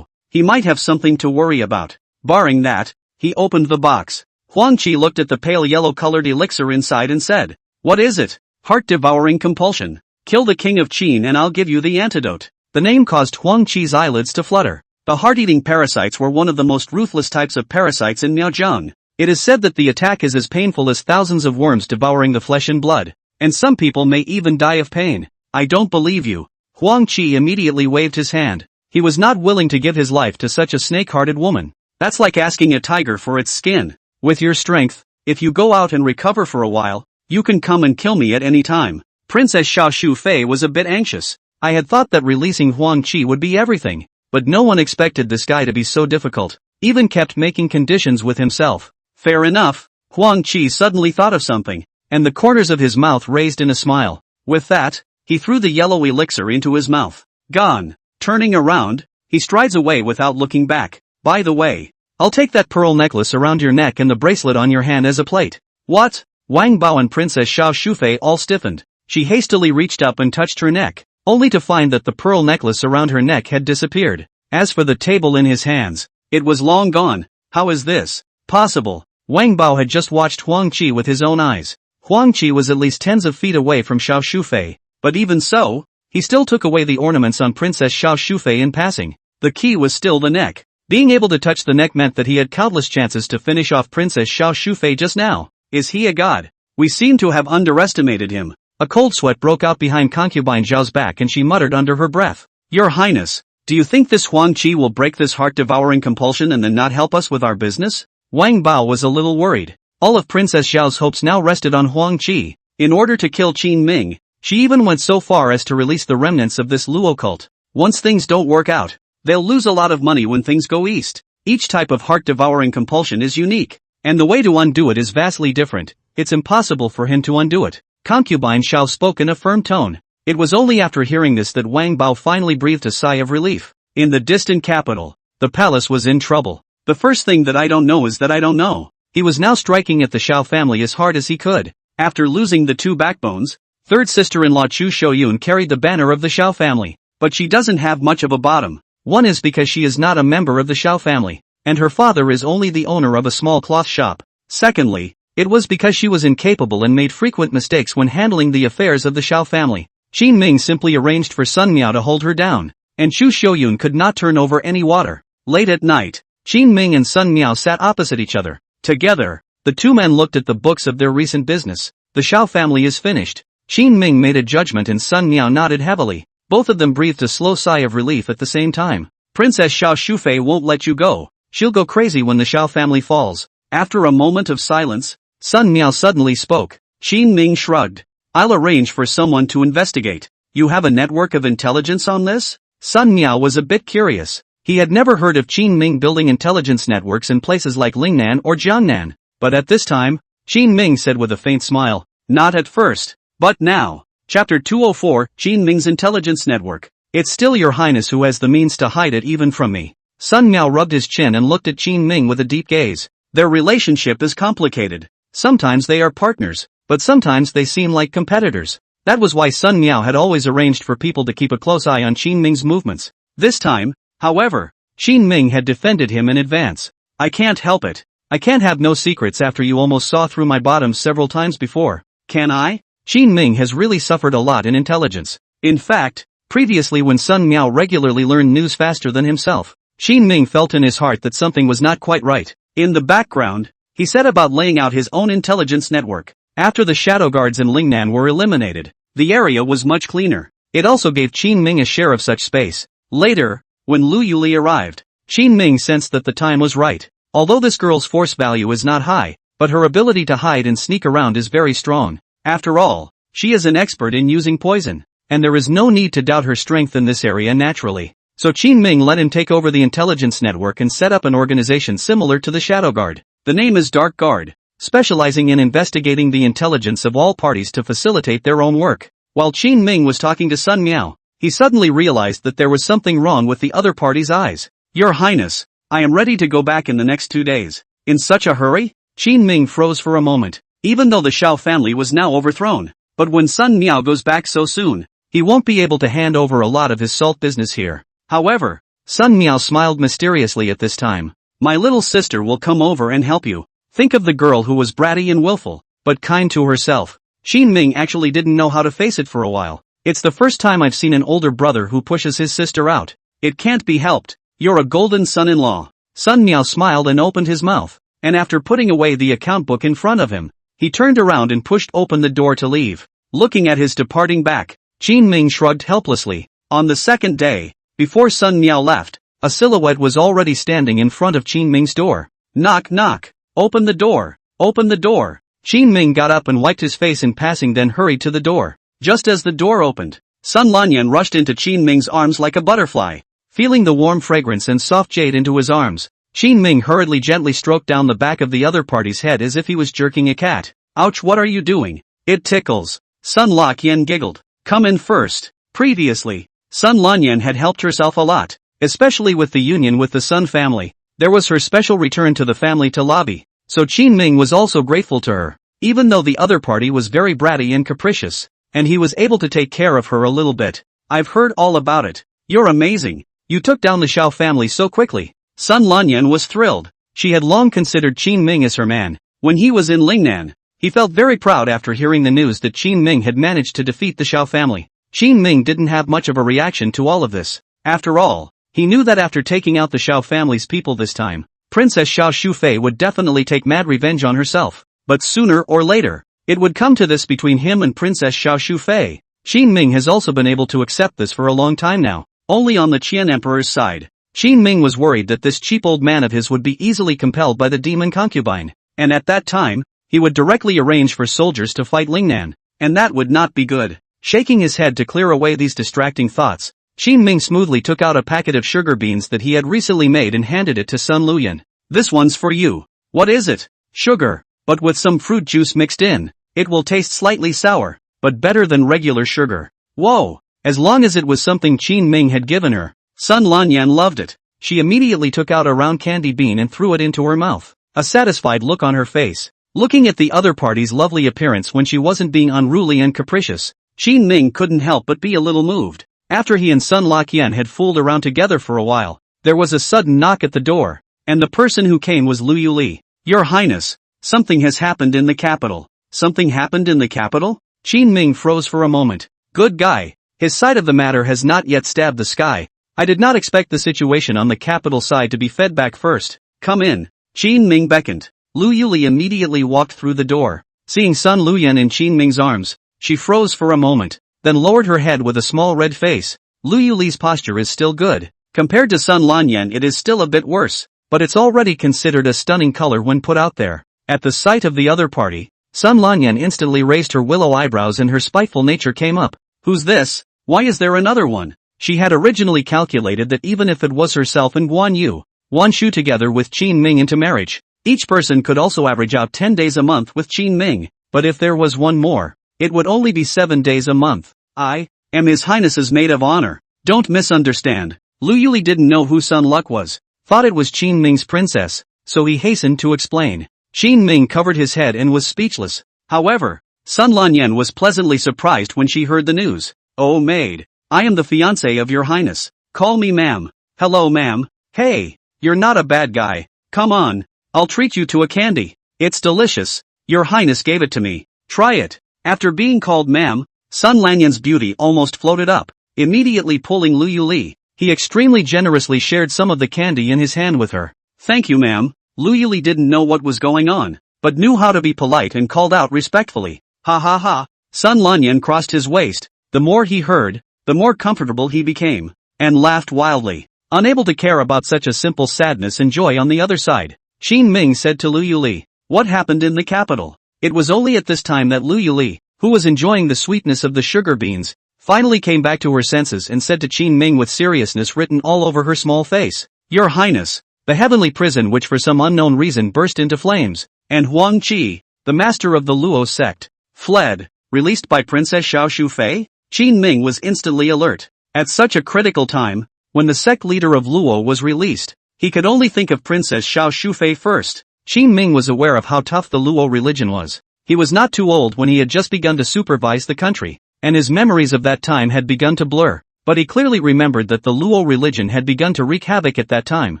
he might have something to worry about. Barring that, he opened the box. Huang Qi looked at the pale yellow-colored elixir inside and said, "What is it? Heart-devouring compulsion. Kill the king of Qin and I'll give you the antidote." The name caused Huang Qi's eyelids to flutter. The heart-eating parasites were one of the most ruthless types of parasites in Miaozheng. It is said that the attack is as painful as thousands of worms devouring the flesh and blood, and some people may even die of pain. I don't believe you. Huang Qi immediately waved his hand. He was not willing to give his life to such a snake-hearted woman. That's like asking a tiger for its skin. With your strength, if you go out and recover for a while, you can come and kill me at any time. Princess Xiao Shufei was a bit anxious. I had thought that releasing Huang Qi would be everything, but no one expected this guy to be so difficult. Even kept making conditions with himself. Fair enough. Huang Qi suddenly thought of something, and the corners of his mouth raised in a smile. With that, he threw the yellow elixir into his mouth. Gone. Turning around, he strides away without looking back. By the way, I'll take that pearl necklace around your neck and the bracelet on your hand as a plate. What? Wang Bao and Princess Xiao Shufei all stiffened. She hastily reached up and touched her neck, only to find that the pearl necklace around her neck had disappeared. As for the table in his hands, it was long gone. How is this possible? Wang Bao had just watched Huang Qi with his own eyes. Huang Qi was at least tens of feet away from Xiao Shufei, but even so, he still took away the ornaments on Princess Xiao Shufei in passing. The key was still the neck. Being able to touch the neck meant that he had countless chances to finish off Princess Xiao Shufei just now. Is he a god? We seem to have underestimated him. A cold sweat broke out behind concubine Zhao's back and she muttered under her breath. Your Highness, do you think this Huang Qi will break this heart-devouring compulsion and then not help us with our business? Wang Bao was a little worried. All of Princess Xiao's hopes now rested on Huang Qi. In order to kill Qin Ming, she even went so far as to release the remnants of this Luo cult. Once things don't work out, they'll lose a lot of money when things go east. Each type of heart-devouring compulsion is unique, and the way to undo it is vastly different. It's impossible for him to undo it. Concubine Xiao spoke in a firm tone. It was only after hearing this that Wang Bao finally breathed a sigh of relief. In the distant capital, the palace was in trouble. The first thing that I don't know is that I don't know. He was now striking at the Xiao family as hard as he could. After losing the two backbones, third sister-in-law Chu Shouyun carried the banner of the Xiao family, but she doesn't have much of a bottom. One is because she is not a member of the Xiao family, and her father is only the owner of a small cloth shop. Secondly, it was because she was incapable and made frequent mistakes when handling the affairs of the Xiao family. Qin Ming simply arranged for Sun Miao to hold her down, and Chu Shouyun could not turn over any water. Late at night, Qin Ming and Sun Miao sat opposite each other. Together, the two men looked at the books of their recent business. The Xiao family is finished. Qin Ming made a judgment and Sun Miao nodded heavily. Both of them breathed a slow sigh of relief at the same time. Princess Xiao Shufei won't let you go. She'll go crazy when the Xiao family falls. After a moment of silence, Sun Miao suddenly spoke. Qin Ming shrugged. I'll arrange for someone to investigate. You have a network of intelligence on this? Sun Miao was a bit curious. He had never heard of Qin Ming building intelligence networks in places like Lingnan or Jiangnan. But at this time, Qin Ming said with a faint smile, not at first, but now. Chapter 204, Qin Ming's Intelligence Network. It's still your highness who has the means to hide it even from me. Sun Miao rubbed his chin and looked at Qin Ming with a deep gaze. Their relationship is complicated. Sometimes they are partners, but sometimes they seem like competitors. That was why Sun Miao had always arranged for people to keep a close eye on Qin Ming's movements. This time, however, Qin Ming had defended him in advance. I can't help it. I can't have no secrets after you almost saw through my bottom several times before. Can I? Qin Ming has really suffered a lot in intelligence. In fact, previously when Sun Miao regularly learned news faster than himself, Qin Ming felt in his heart that something was not quite right. In the background, he set about laying out his own intelligence network. After the shadow guards in Lingnan were eliminated, the area was much cleaner. It also gave Qin Ming a share of such space. Later, when Lu Yuli arrived, Qin Ming sensed that the time was right. Although this girl's force value is not high, but her ability to hide and sneak around is very strong. After all, she is an expert in using poison, and there is no need to doubt her strength in this area naturally. So Qin Ming let him take over the intelligence network and set up an organization similar to the Shadow Guard. The name is Dark Guard, specializing in investigating the intelligence of all parties to facilitate their own work. While Qin Ming was talking to Sun Miao, he suddenly realized that there was something wrong with the other party's eyes. Your Highness, I am ready to go back in the next 2 days. In such a hurry? Qin Ming froze for a moment, even though the Shao family was now overthrown. But when Sun Miao goes back so soon, he won't be able to hand over a lot of his salt business here. However, Sun Miao smiled mysteriously at this time. My little sister will come over and help you. Think of the girl who was bratty and willful, but kind to herself. Qin Ming actually didn't know how to face it for a while. It's the first time I've seen an older brother who pushes his sister out. It can't be helped. You're a golden son-in-law. Sun Miao smiled and opened his mouth, and after putting away the account book in front of him, he turned around and pushed open the door to leave. Looking at his departing back, Qin Ming shrugged helplessly. On the second day, before Sun Miao left, a silhouette was already standing in front of Qin Ming's door. Knock knock. Open the door. Open the door. Qin Ming got up and wiped his face in passing, then hurried to the door. Just as the door opened, Sun Lanyan rushed into Qin Ming's arms like a butterfly. Feeling the warm fragrance and soft jade into his arms, Qin Ming hurriedly gently stroked down the back of the other party's head as if he was jerking a cat. Ouch, what are you doing? It tickles. Sun Lanyan giggled. Come in first. Previously, Sun Lanyan had helped herself a lot, especially with the union with the Sun family. There was her special return to the family to lobby, so Qin Ming was also grateful to her, even though the other party was very bratty and capricious, and he was able to take care of her a little bit. I've heard all about it. You're amazing. You took down the Shao family so quickly. Sun Lanyan was thrilled. She had long considered Qin Ming as her man. When he was in Lingnan, he felt very proud after hearing the news that Qin Ming had managed to defeat the Shao family. Qin Ming didn't have much of a reaction to all of this. After all, he knew that after taking out the Shao family's people this time, Princess Shao Shufei would definitely take mad revenge on herself. But sooner or later, it would come to this between him and Princess Shao Shufei. Qin Ming has also been able to accept this for a long time now. Only on the Qian Emperor's side, Qin Ming was worried that this cheap old man of his would be easily compelled by the demon concubine, and at that time, he would directly arrange for soldiers to fight Lingnan, and that would not be good. Shaking his head to clear away these distracting thoughts, Qin Ming smoothly took out a packet of sugar beans that he had recently made and handed it to Sun Luyan. This one's for you. What is it? Sugar, but with some fruit juice mixed in. It will taste slightly sour, but better than regular sugar. Whoa! As long as it was something Qin Ming had given her, Sun Lanyan loved it. She immediately took out a round candy bean and threw it into her mouth, a satisfied look on her face. Looking at the other party's lovely appearance when she wasn't being unruly and capricious, Qin Ming couldn't help but be a little moved. After he and Sun Lanyan had fooled around together for a while, there was a sudden knock at the door, and the person who came was Lu Yuli. Your Highness, something has happened in the capital. Something happened in the capital? Qin Ming froze for a moment. Good guy. His side of the matter has not yet stabbed the sky. I did not expect the situation on the capital side to be fed back first. Come in. Qin Ming beckoned. Lu Yuli immediately walked through the door. Seeing Sun Luyan in Qin Ming's arms, she froze for a moment, then lowered her head with a small red face. Lu Yuli's posture is still good. Compared to Sun Lanyan, it is still a bit worse, but it's already considered a stunning color when put out there. At the sight of the other party, Sun Lanyan instantly raised her willow eyebrows and her spiteful nature came up. Who's this? Why is there another one? She had originally calculated that even if it was herself and Guan Shu together with Qin Ming into marriage, each person could also average out 10 days a month with Qin Ming, but if there was one more, it would only be 7 days a month. I am His Highness's maid of honor. Don't misunderstand. Lu Yuli didn't know who Sun Luck was, thought it was Qin Ming's princess, so he hastened to explain. Qin Ming covered his head and was speechless. However, Sun Lanyan was pleasantly surprised when she heard the news. Oh maid, I am the fiancé of your highness. Call me ma'am. Hello ma'am. Hey, you're not a bad guy. Come on, I'll treat you to a candy. It's delicious. Your highness gave it to me. Try it. After being called ma'am, Sun Lanyan's beauty almost floated up. Immediately pulling Lu Yuli, he extremely generously shared some of the candy in his hand with her. Thank you ma'am. Lu Yuli didn't know what was going on, but knew how to be polite and called out respectfully. Ha ha ha. Sun Lanyan crossed his waist. The more he heard, the more comfortable he became, and laughed wildly, unable to care about such a simple sadness and joy on the other side. Qin Ming said to Lu Yuli. What happened in the capital? It was only at this time that Lu Yuli, who was enjoying the sweetness of the sugar beans, finally came back to her senses and said to Qin Ming with seriousness written all over her small face, Your Highness, the heavenly prison which for some unknown reason burst into flames, and Huang Qi, the master of the Luo sect, fled, released by Princess Xiao Shufei? Qin Ming was instantly alert. At such a critical time, when the sect leader of Luo was released, he could only think of Princess Xiao Shufei first. Qin Ming was aware of how tough the Luo religion was. He was not too old when he had just begun to supervise the country, and his memories of that time had begun to blur, but he clearly remembered that the Luo religion had begun to wreak havoc at that time.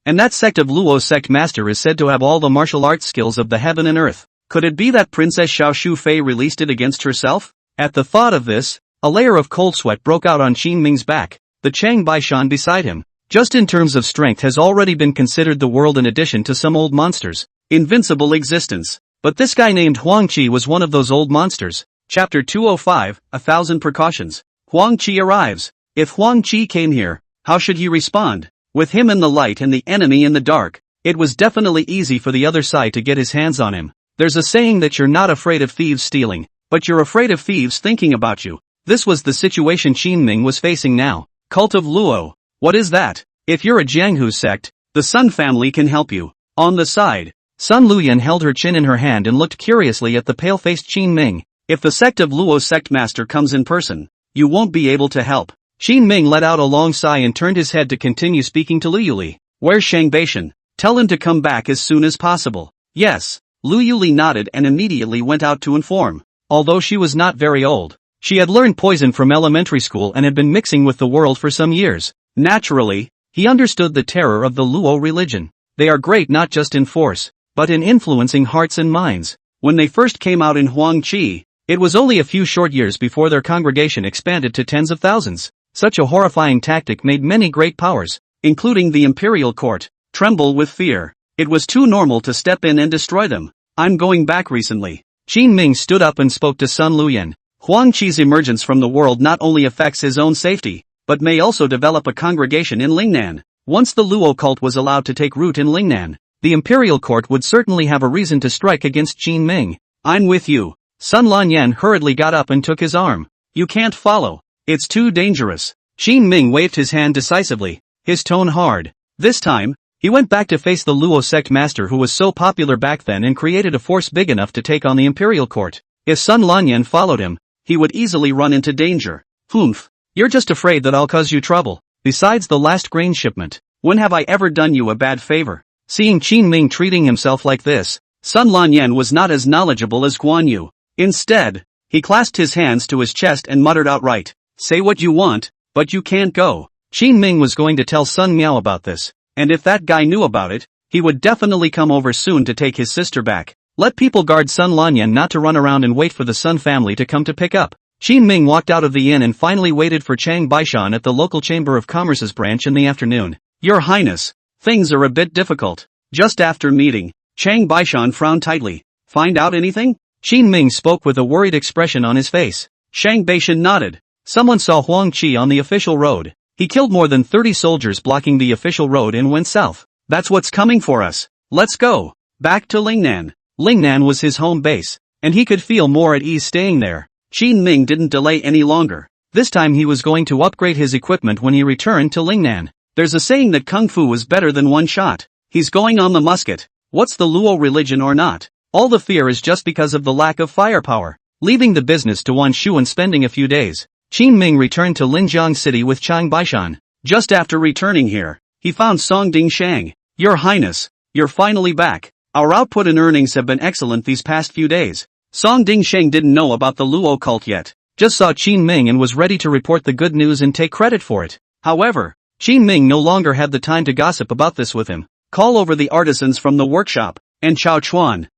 And that sect of Luo sect master is said to have all the martial arts skills of the heaven and earth. Could it be that Princess Xiao Shufei released it against herself? At the thought of this, a layer of cold sweat broke out on Qin Ming's back. The Chang Baishan beside him, just in terms of strength, has already been considered the world in addition to some old monsters. Invincible existence. But this guy named Huang Qi was one of those old monsters. Chapter 205, 1,000 Precautions. Huang Qi arrives. If Huang Qi came here, how should he respond? With him in the light and the enemy in the dark, it was definitely easy for the other side to get his hands on him. There's a saying that you're not afraid of thieves stealing, but you're afraid of thieves thinking about you. This was the situation Qin Ming was facing now. Cult of Luo. What is that? If you're a Jianghu sect, the Sun family can help you. On the side, Sun Luyan held her chin in her hand and looked curiously at the pale-faced Qin Ming. If the sect of Luo sect master comes in person, you won't be able to help. Qin Ming let out a long sigh and turned his head to continue speaking to Lu Yuli. Where's Shang Baishan? Tell him to come back as soon as possible. Yes. Lu Yuli nodded and immediately went out to inform. Although she was not very old, she had learned poison from elementary school and had been mixing with the world for some years. Naturally, he understood the terror of the Luo religion. They are great not just in force, but in influencing hearts and minds. When they first came out in Huang Qi, it was only a few short years before their congregation expanded to tens of thousands. Such a horrifying tactic made many great powers, including the imperial court, tremble with fear. It was too normal to step in and destroy them. I'm going back recently. Qin Ming stood up and spoke to Sun Luyan. Huang Qi's emergence from the world not only affects his own safety, but may also develop a congregation in Lingnan. Once the Luo cult was allowed to take root in Lingnan, the imperial court would certainly have a reason to strike against Qin Ming. I'm with you. Sun Lanyan hurriedly got up and took his arm. You can't follow. It's too dangerous. Qin Ming waved his hand decisively, his tone hard. This time, he went back to face the Luo sect master who was so popular back then and created a force big enough to take on the imperial court. If Sun Lanyan followed him, he would easily run into danger. Humph. You're just afraid that I'll cause you trouble. Besides the last grain shipment, when have I ever done you a bad favor? Seeing Qin Ming treating himself like this, Sun Lanyan was not as knowledgeable as Guan Yu. Instead, he clasped his hands to his chest and muttered outright, say what you want, but you can't go. Qin Ming was going to tell Sun Miao about this, and if that guy knew about it, he would definitely come over soon to take his sister back. Let people guard Sun Lanyan not to run around and wait for the Sun family to come to pick up. Qin Ming walked out of the inn and finally waited for Chang Baishan at the local Chamber of Commerce's branch in the afternoon. Your Highness, things are a bit difficult. Just after meeting, Chang Baishan frowned tightly. Find out anything? Qin Ming spoke with a worried expression on his face. Shang Baishan nodded. Someone saw Huang Qi on the official road. He killed more than 30 soldiers blocking the official road and went south. That's what's coming for us. Let's go. Back to Lingnan. Lingnan was his home base, and he could feel more at ease staying there. Qin Ming didn't delay any longer. This time he was going to upgrade his equipment when he returned to Lingnan. There's a saying that Kung Fu is better than one shot. He's going on the musket. What's the Luo religion or not? All the fear is just because of the lack of firepower. Leaving the business to Wan Shu and spending a few days, Qin Ming returned to Linjiang City with Chang Baishan. Just after returning here, he found Song Ding Shang. Your Highness, you're finally back. Our output and earnings have been excellent these past few days. Song Ding Shang didn't know about the Luo cult yet, just saw Qin Ming and was ready to report the good news and take credit for it. However, Qin Ming no longer had the time to gossip about this with him. Call over the artisans from the workshop, and Chao Chuan.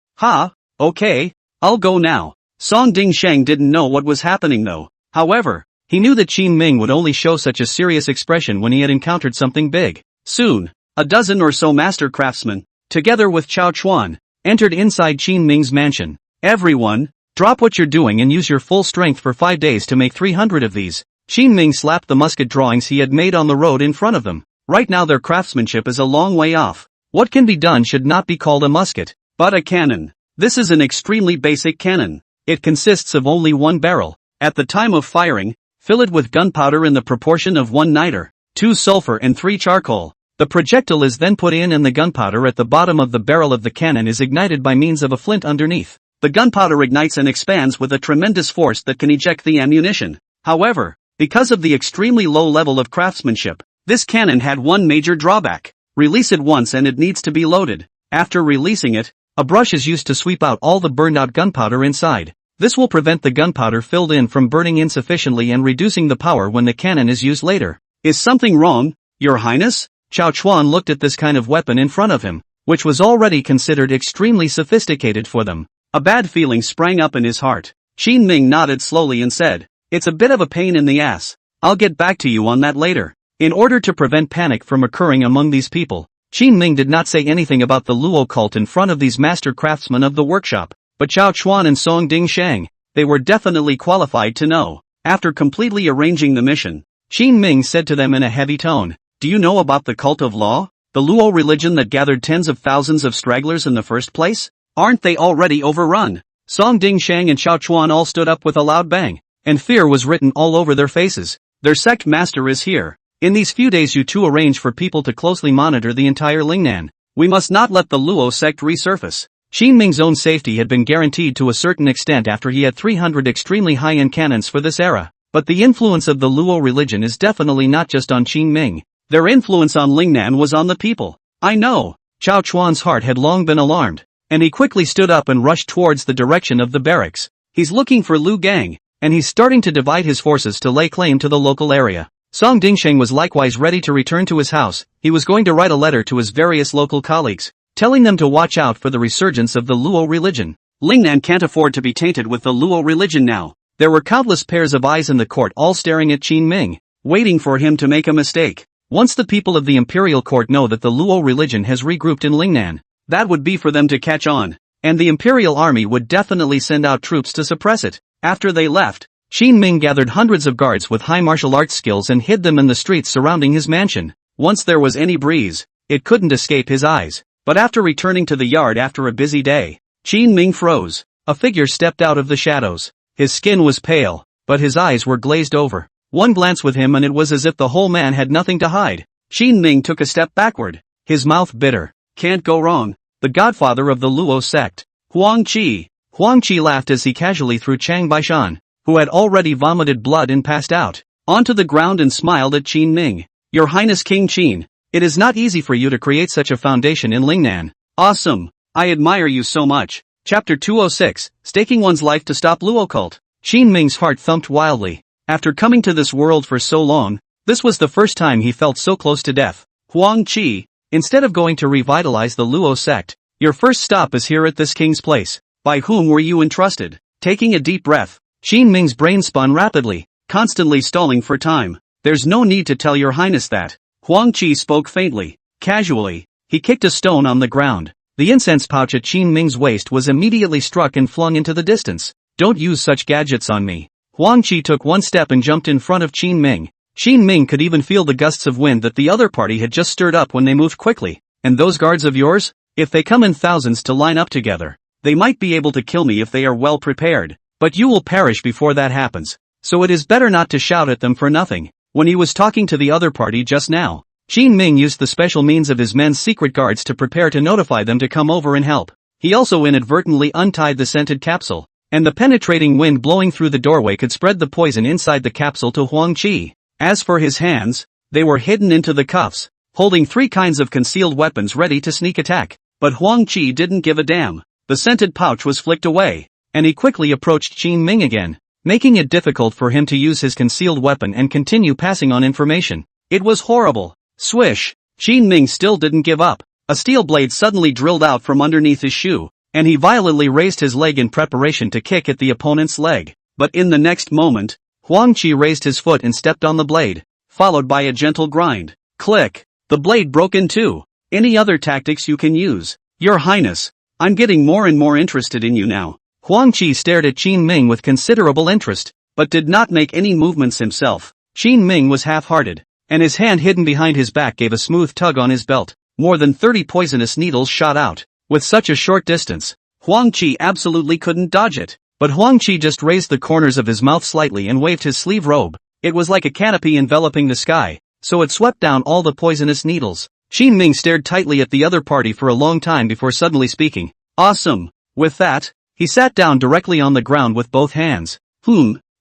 Okay, I'll go now. Song Ding Shang didn't know what was happening though. However, he knew that Qin Ming would only show such a serious expression when he had encountered something big. Soon, a dozen or so master craftsmen, together with Chao Chuan, entered inside Qin Ming's mansion. Everyone, drop what you're doing and use your full strength for 5 days to make 300 of these. Qin Ming slapped the musket drawings he had made on the road in front of them. Right now their craftsmanship is a long way off. What can be done should not be called a musket, but a cannon. This is an extremely basic cannon. It consists of only one barrel. At the time of firing, fill it with gunpowder in the proportion of 1 niter, 2 sulfur and 3 charcoal. The projectile is then put in and the gunpowder at the bottom of the barrel of the cannon is ignited by means of a flint underneath. The gunpowder ignites and expands with a tremendous force that can eject the ammunition. However, because of the extremely low level of craftsmanship, this cannon had one major drawback. Release it once and it needs to be loaded. After releasing it, a brush is used to sweep out all the burned out gunpowder inside. This will prevent the gunpowder filled in from burning insufficiently and reducing the power when the cannon is used later. Is something wrong, Your Highness? Chao Chuan looked at this kind of weapon in front of him, which was already considered extremely sophisticated for them. A bad feeling sprang up in his heart. Qin Ming nodded slowly and said, "It's a bit of a pain in the ass. I'll get back to you on that later." In order to prevent panic from occurring among these people, Qin Ming did not say anything about the Luo cult in front of these master craftsmen of the workshop, but Chao Chuan and Song Dingshang, they were definitely qualified to know. After completely arranging the mission, Qin Ming said to them in a heavy tone, "Do you know about the cult of law? The Luo religion that gathered tens of thousands of stragglers in the first place? Aren't they already overrun?" Song Dingshang and Chao Chuan all stood up with a loud bang, and fear was written all over their faces. Their sect master is here. In these few days you two arrange for people to closely monitor the entire Lingnan. We must not let the Luo sect resurface. Qin Ming's own safety had been guaranteed to a certain extent after he had 300 extremely high-end cannons for this era. But the influence of the Luo religion is definitely not just on Qin Ming. Their influence on Lingnan was on the people. I know. Chao Chuan's heart had long been alarmed, and he quickly stood up and rushed towards the direction of the barracks. He's looking for Lu Gang, and he's starting to divide his forces to lay claim to the local area. Song Dingsheng was likewise ready to return to his house. He was going to write a letter to his various local colleagues, telling them to watch out for the resurgence of the Luo religion. Lingnan can't afford to be tainted with the Luo religion now. There were countless pairs of eyes in the court all staring at Qin Ming, waiting for him to make a mistake. Once the people of the imperial court know that the Luo religion has regrouped in Lingnan, that would be for them to catch on, and the imperial army would definitely send out troops to suppress it. After they left, Qin Ming gathered hundreds of guards with high martial arts skills and hid them in the streets surrounding his mansion. Once there was any breeze, it couldn't escape his eyes. But after returning to the yard after a busy day, Qin Ming froze. A figure stepped out of the shadows. His skin was pale, but his eyes were glazed over. One glance with him and it was as if the whole man had nothing to hide. Qin Ming took a step backward, his mouth bitter. Can't go wrong. The godfather of the Luo sect, Huang Qi. Huang Qi laughed as he casually threw Chang Baishan, who had already vomited blood and passed out, onto the ground and smiled at Qin Ming. Your Highness King Qin, it is not easy for you to create such a foundation in Lingnan. Awesome. I admire you so much. Chapter 206, Staking One's Life to Stop Luo Cult. Qin Ming's heart thumped wildly. After coming to this world for so long, this was the first time he felt so close to death. Huang Qi, instead of going to revitalize the Luo sect, your first stop is here at this king's place. By whom were you entrusted? Taking a deep breath, Qin Ming's brain spun rapidly, constantly stalling for time. There's no need to tell your highness that. Huang Qi spoke faintly, casually. He kicked a stone on the ground. The incense pouch at Qin Ming's waist was immediately struck and flung into the distance. Don't use such gadgets on me. Huang Qi took one step and jumped in front of Qin Ming. Qin Ming could even feel the gusts of wind that the other party had just stirred up when they moved quickly. And those guards of yours? If they come in thousands to line up together, they might be able to kill me if they are well prepared. But you will perish before that happens. So it is better not to shout at them for nothing. When he was talking to the other party just now, Qin Ming used the special means of his men's secret guards to prepare to notify them to come over and help. He also inadvertently untied the scented capsule, and the penetrating wind blowing through the doorway could spread the poison inside the capsule to Huang Qi. As for his hands, they were hidden into the cuffs, holding 3 kinds of concealed weapons ready to sneak attack. But Huang Qi didn't give a damn. The scented pouch was flicked away, and he quickly approached Qin Ming again, making it difficult for him to use his concealed weapon and continue passing on information. It was horrible. Swish! Qin Ming still didn't give up. A steel blade suddenly drilled out from underneath his shoe, and he violently raised his leg in preparation to kick at the opponent's leg. But in the next moment, Huang Qi raised his foot and stepped on the blade, followed by a gentle grind. Click! The blade broke in two. Any other tactics you can use? Your Highness, I'm getting more and more interested in you now. Huang Qi stared at Qin Ming with considerable interest, but did not make any movements himself. Qin Ming was half-hearted, and his hand hidden behind his back gave a smooth tug on his belt. more than 30 poisonous needles shot out. With such a short distance, Huang Qi absolutely couldn't dodge it. But Huang Qi just raised the corners of his mouth slightly and waved his sleeve robe. It was like a canopy enveloping the sky, so it swept down all the poisonous needles. Qin Ming stared tightly at the other party for a long time before suddenly speaking. Awesome. With that, he sat down directly on the ground with both hands.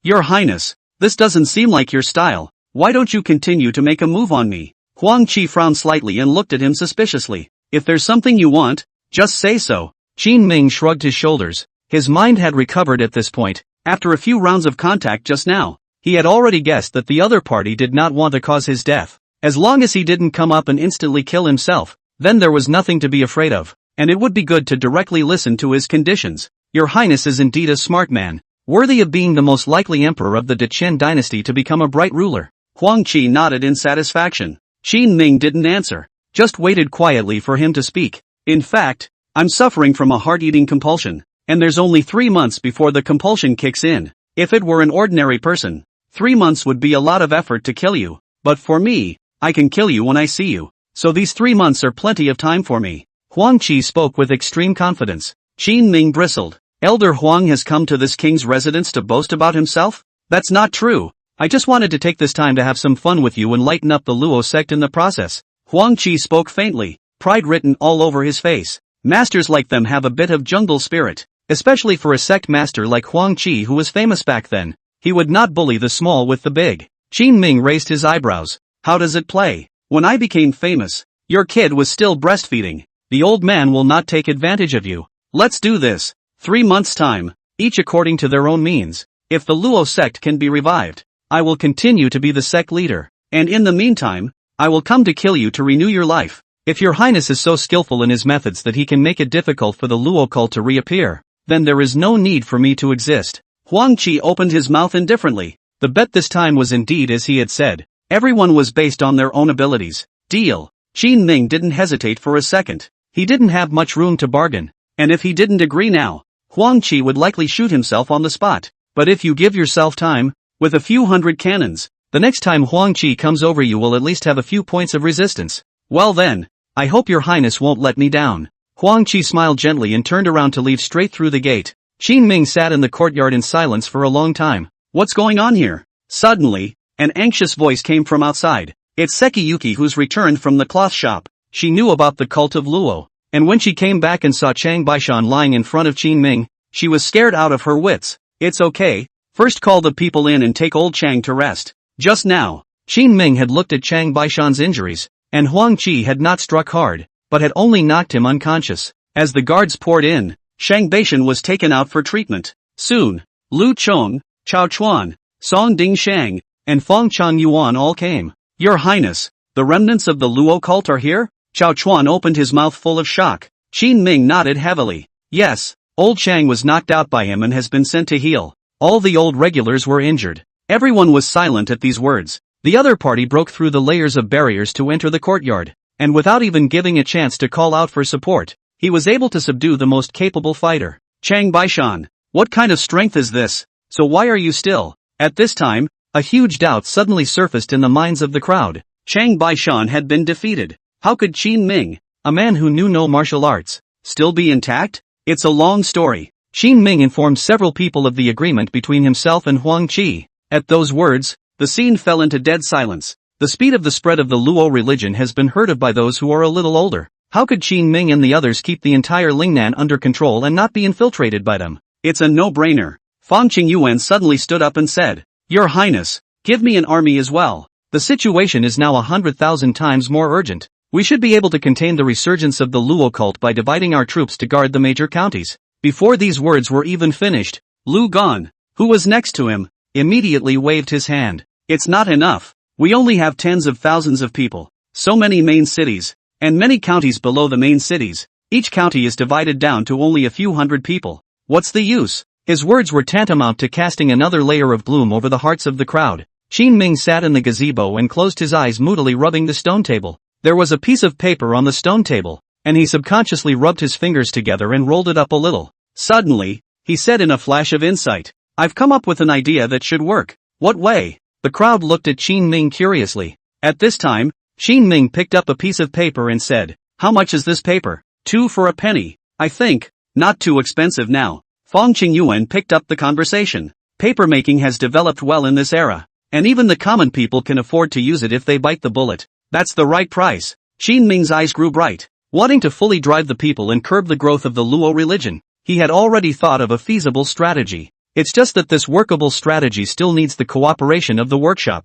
Your Highness, this doesn't seem like your style. Why don't you continue to make a move on me? Huang Qi frowned slightly and looked at him suspiciously. If there's something you want, just say so. Qin Ming shrugged his shoulders. His mind had recovered at this point. After a few rounds of contact just now, he had already guessed that the other party did not want to cause his death. As long as he didn't come up and instantly kill himself, then there was nothing to be afraid of, and it would be good to directly listen to his conditions. Your Highness is indeed a smart man, worthy of being the most likely emperor of the Dechen dynasty to become a bright ruler. Huang Qi nodded in satisfaction. Qin Ming didn't answer, just waited quietly for him to speak. In fact, I'm suffering from a heart-eating compulsion, and there's only 3 months before the compulsion kicks in. If it were an ordinary person, 3 months would be a lot of effort to kill you, but for me, I can kill you when I see you, so these 3 months are plenty of time for me. Huang Qi spoke with extreme confidence. Qin Ming bristled. Elder Huang has come to this king's residence to boast about himself? That's not true. I just wanted to take this time to have some fun with you and lighten up the Luo sect in the process. Huang Qi spoke faintly, pride written all over his face. Masters like them have a bit of jungle spirit, especially for a sect master like Huang Qi who was famous back then. He would not bully the small with the big. Qin Ming raised his eyebrows. How does it play? When I became famous, your kid was still breastfeeding. The old man will not take advantage of you. Let's do this. 3 months' time, each according to their own means. If the Luo sect can be revived, I will continue to be the sect leader, and in the meantime, I will come to kill you to renew your life. If your Highness is so skillful in his methods that he can make it difficult for the Luo cult to reappear, then there is no need for me to exist. Huang Qi opened his mouth indifferently. The bet this time was indeed as he had said. Everyone was based on their own abilities. Deal. Qin Ming didn't hesitate for a second. He didn't have much room to bargain, and if he didn't agree now, Huang Qi would likely shoot himself on the spot. But if you give yourself time, with a few hundred cannons, the next time Huang Qi comes over you will at least have a few points of resistance. Well then, I hope your Highness won't let me down. Huang Qi smiled gently and turned around to leave straight through the gate. Qin Ming sat in the courtyard in silence for a long time. What's going on here? Suddenly, an anxious voice came from outside. It's Sekiyuki who's returned from the cloth shop. She knew about the cult of Luo, and when she came back and saw Chang Baishan lying in front of Qin Ming, she was scared out of her wits. It's okay, first call the people in and take old Chang to rest. Just now, Qin Ming had looked at Chang Baishan's injuries, and Huang Qi had not struck hard, but had only knocked him unconscious. As the guards poured in, Chang Baishan was taken out for treatment. Soon, Lu Chong, Chao Chuan, Song Ding Shang, and Fong Chang Yuan all came. Your Highness, the remnants of the Luo cult are here? Chao Chuan opened his mouth full of shock. Qin Ming nodded heavily. Yes, old Chang was knocked out by him and has been sent to heal. All the old regulars were injured. Everyone was silent at these words. The other party broke through the layers of barriers to enter the courtyard, and without even giving a chance to call out for support, he was able to subdue the most capable fighter. Chang Baishan, what kind of strength is this? So why are you still? At this time, a huge doubt suddenly surfaced in the minds of the crowd. Chang Baishan had been defeated. How could Qin Ming, a man who knew no martial arts, still be intact? It's a long story. Qin Ming informed several people of the agreement between himself and Huang Qi. At those words, the scene fell into dead silence. The speed of the spread of the Luo religion has been heard of by those who are a little older. How could Qin Ming and the others keep the entire Lingnan under control and not be infiltrated by them? It's a no-brainer. Fang Qingyuan suddenly stood up and said, Your Highness, give me an army as well. The situation is now 100,000 times more urgent. We should be able to contain the resurgence of the Luo cult by dividing our troops to guard the major counties. Before these words were even finished, Lu Gan, who was next to him, immediately waved his hand. It's not enough. We only have tens of thousands of people, so many main cities, and many counties below the main cities. Each county is divided down to only a few hundred people. What's the use? His words were tantamount to casting another layer of gloom over the hearts of the crowd. Qin Ming sat in the gazebo and closed his eyes, moodily rubbing the stone table. There was a piece of paper on the stone table, and he subconsciously rubbed his fingers together and rolled it up a little. Suddenly, he said in a flash of insight, I've come up with an idea that should work. What way? The crowd looked at Qin Ming curiously. At this time, Qin Ming picked up a piece of paper and said, How much is this paper? 2 for a penny, I think. Not too expensive now. Fong Qingyuan picked up the conversation. Papermaking has developed well in this era, and even the common people can afford to use it if they bite the bullet. That's the right price. Qin Ming's eyes grew bright. Wanting to fully drive the people and curb the growth of the Luo religion, he had already thought of a feasible strategy. It's just that this workable strategy still needs the cooperation of the workshop.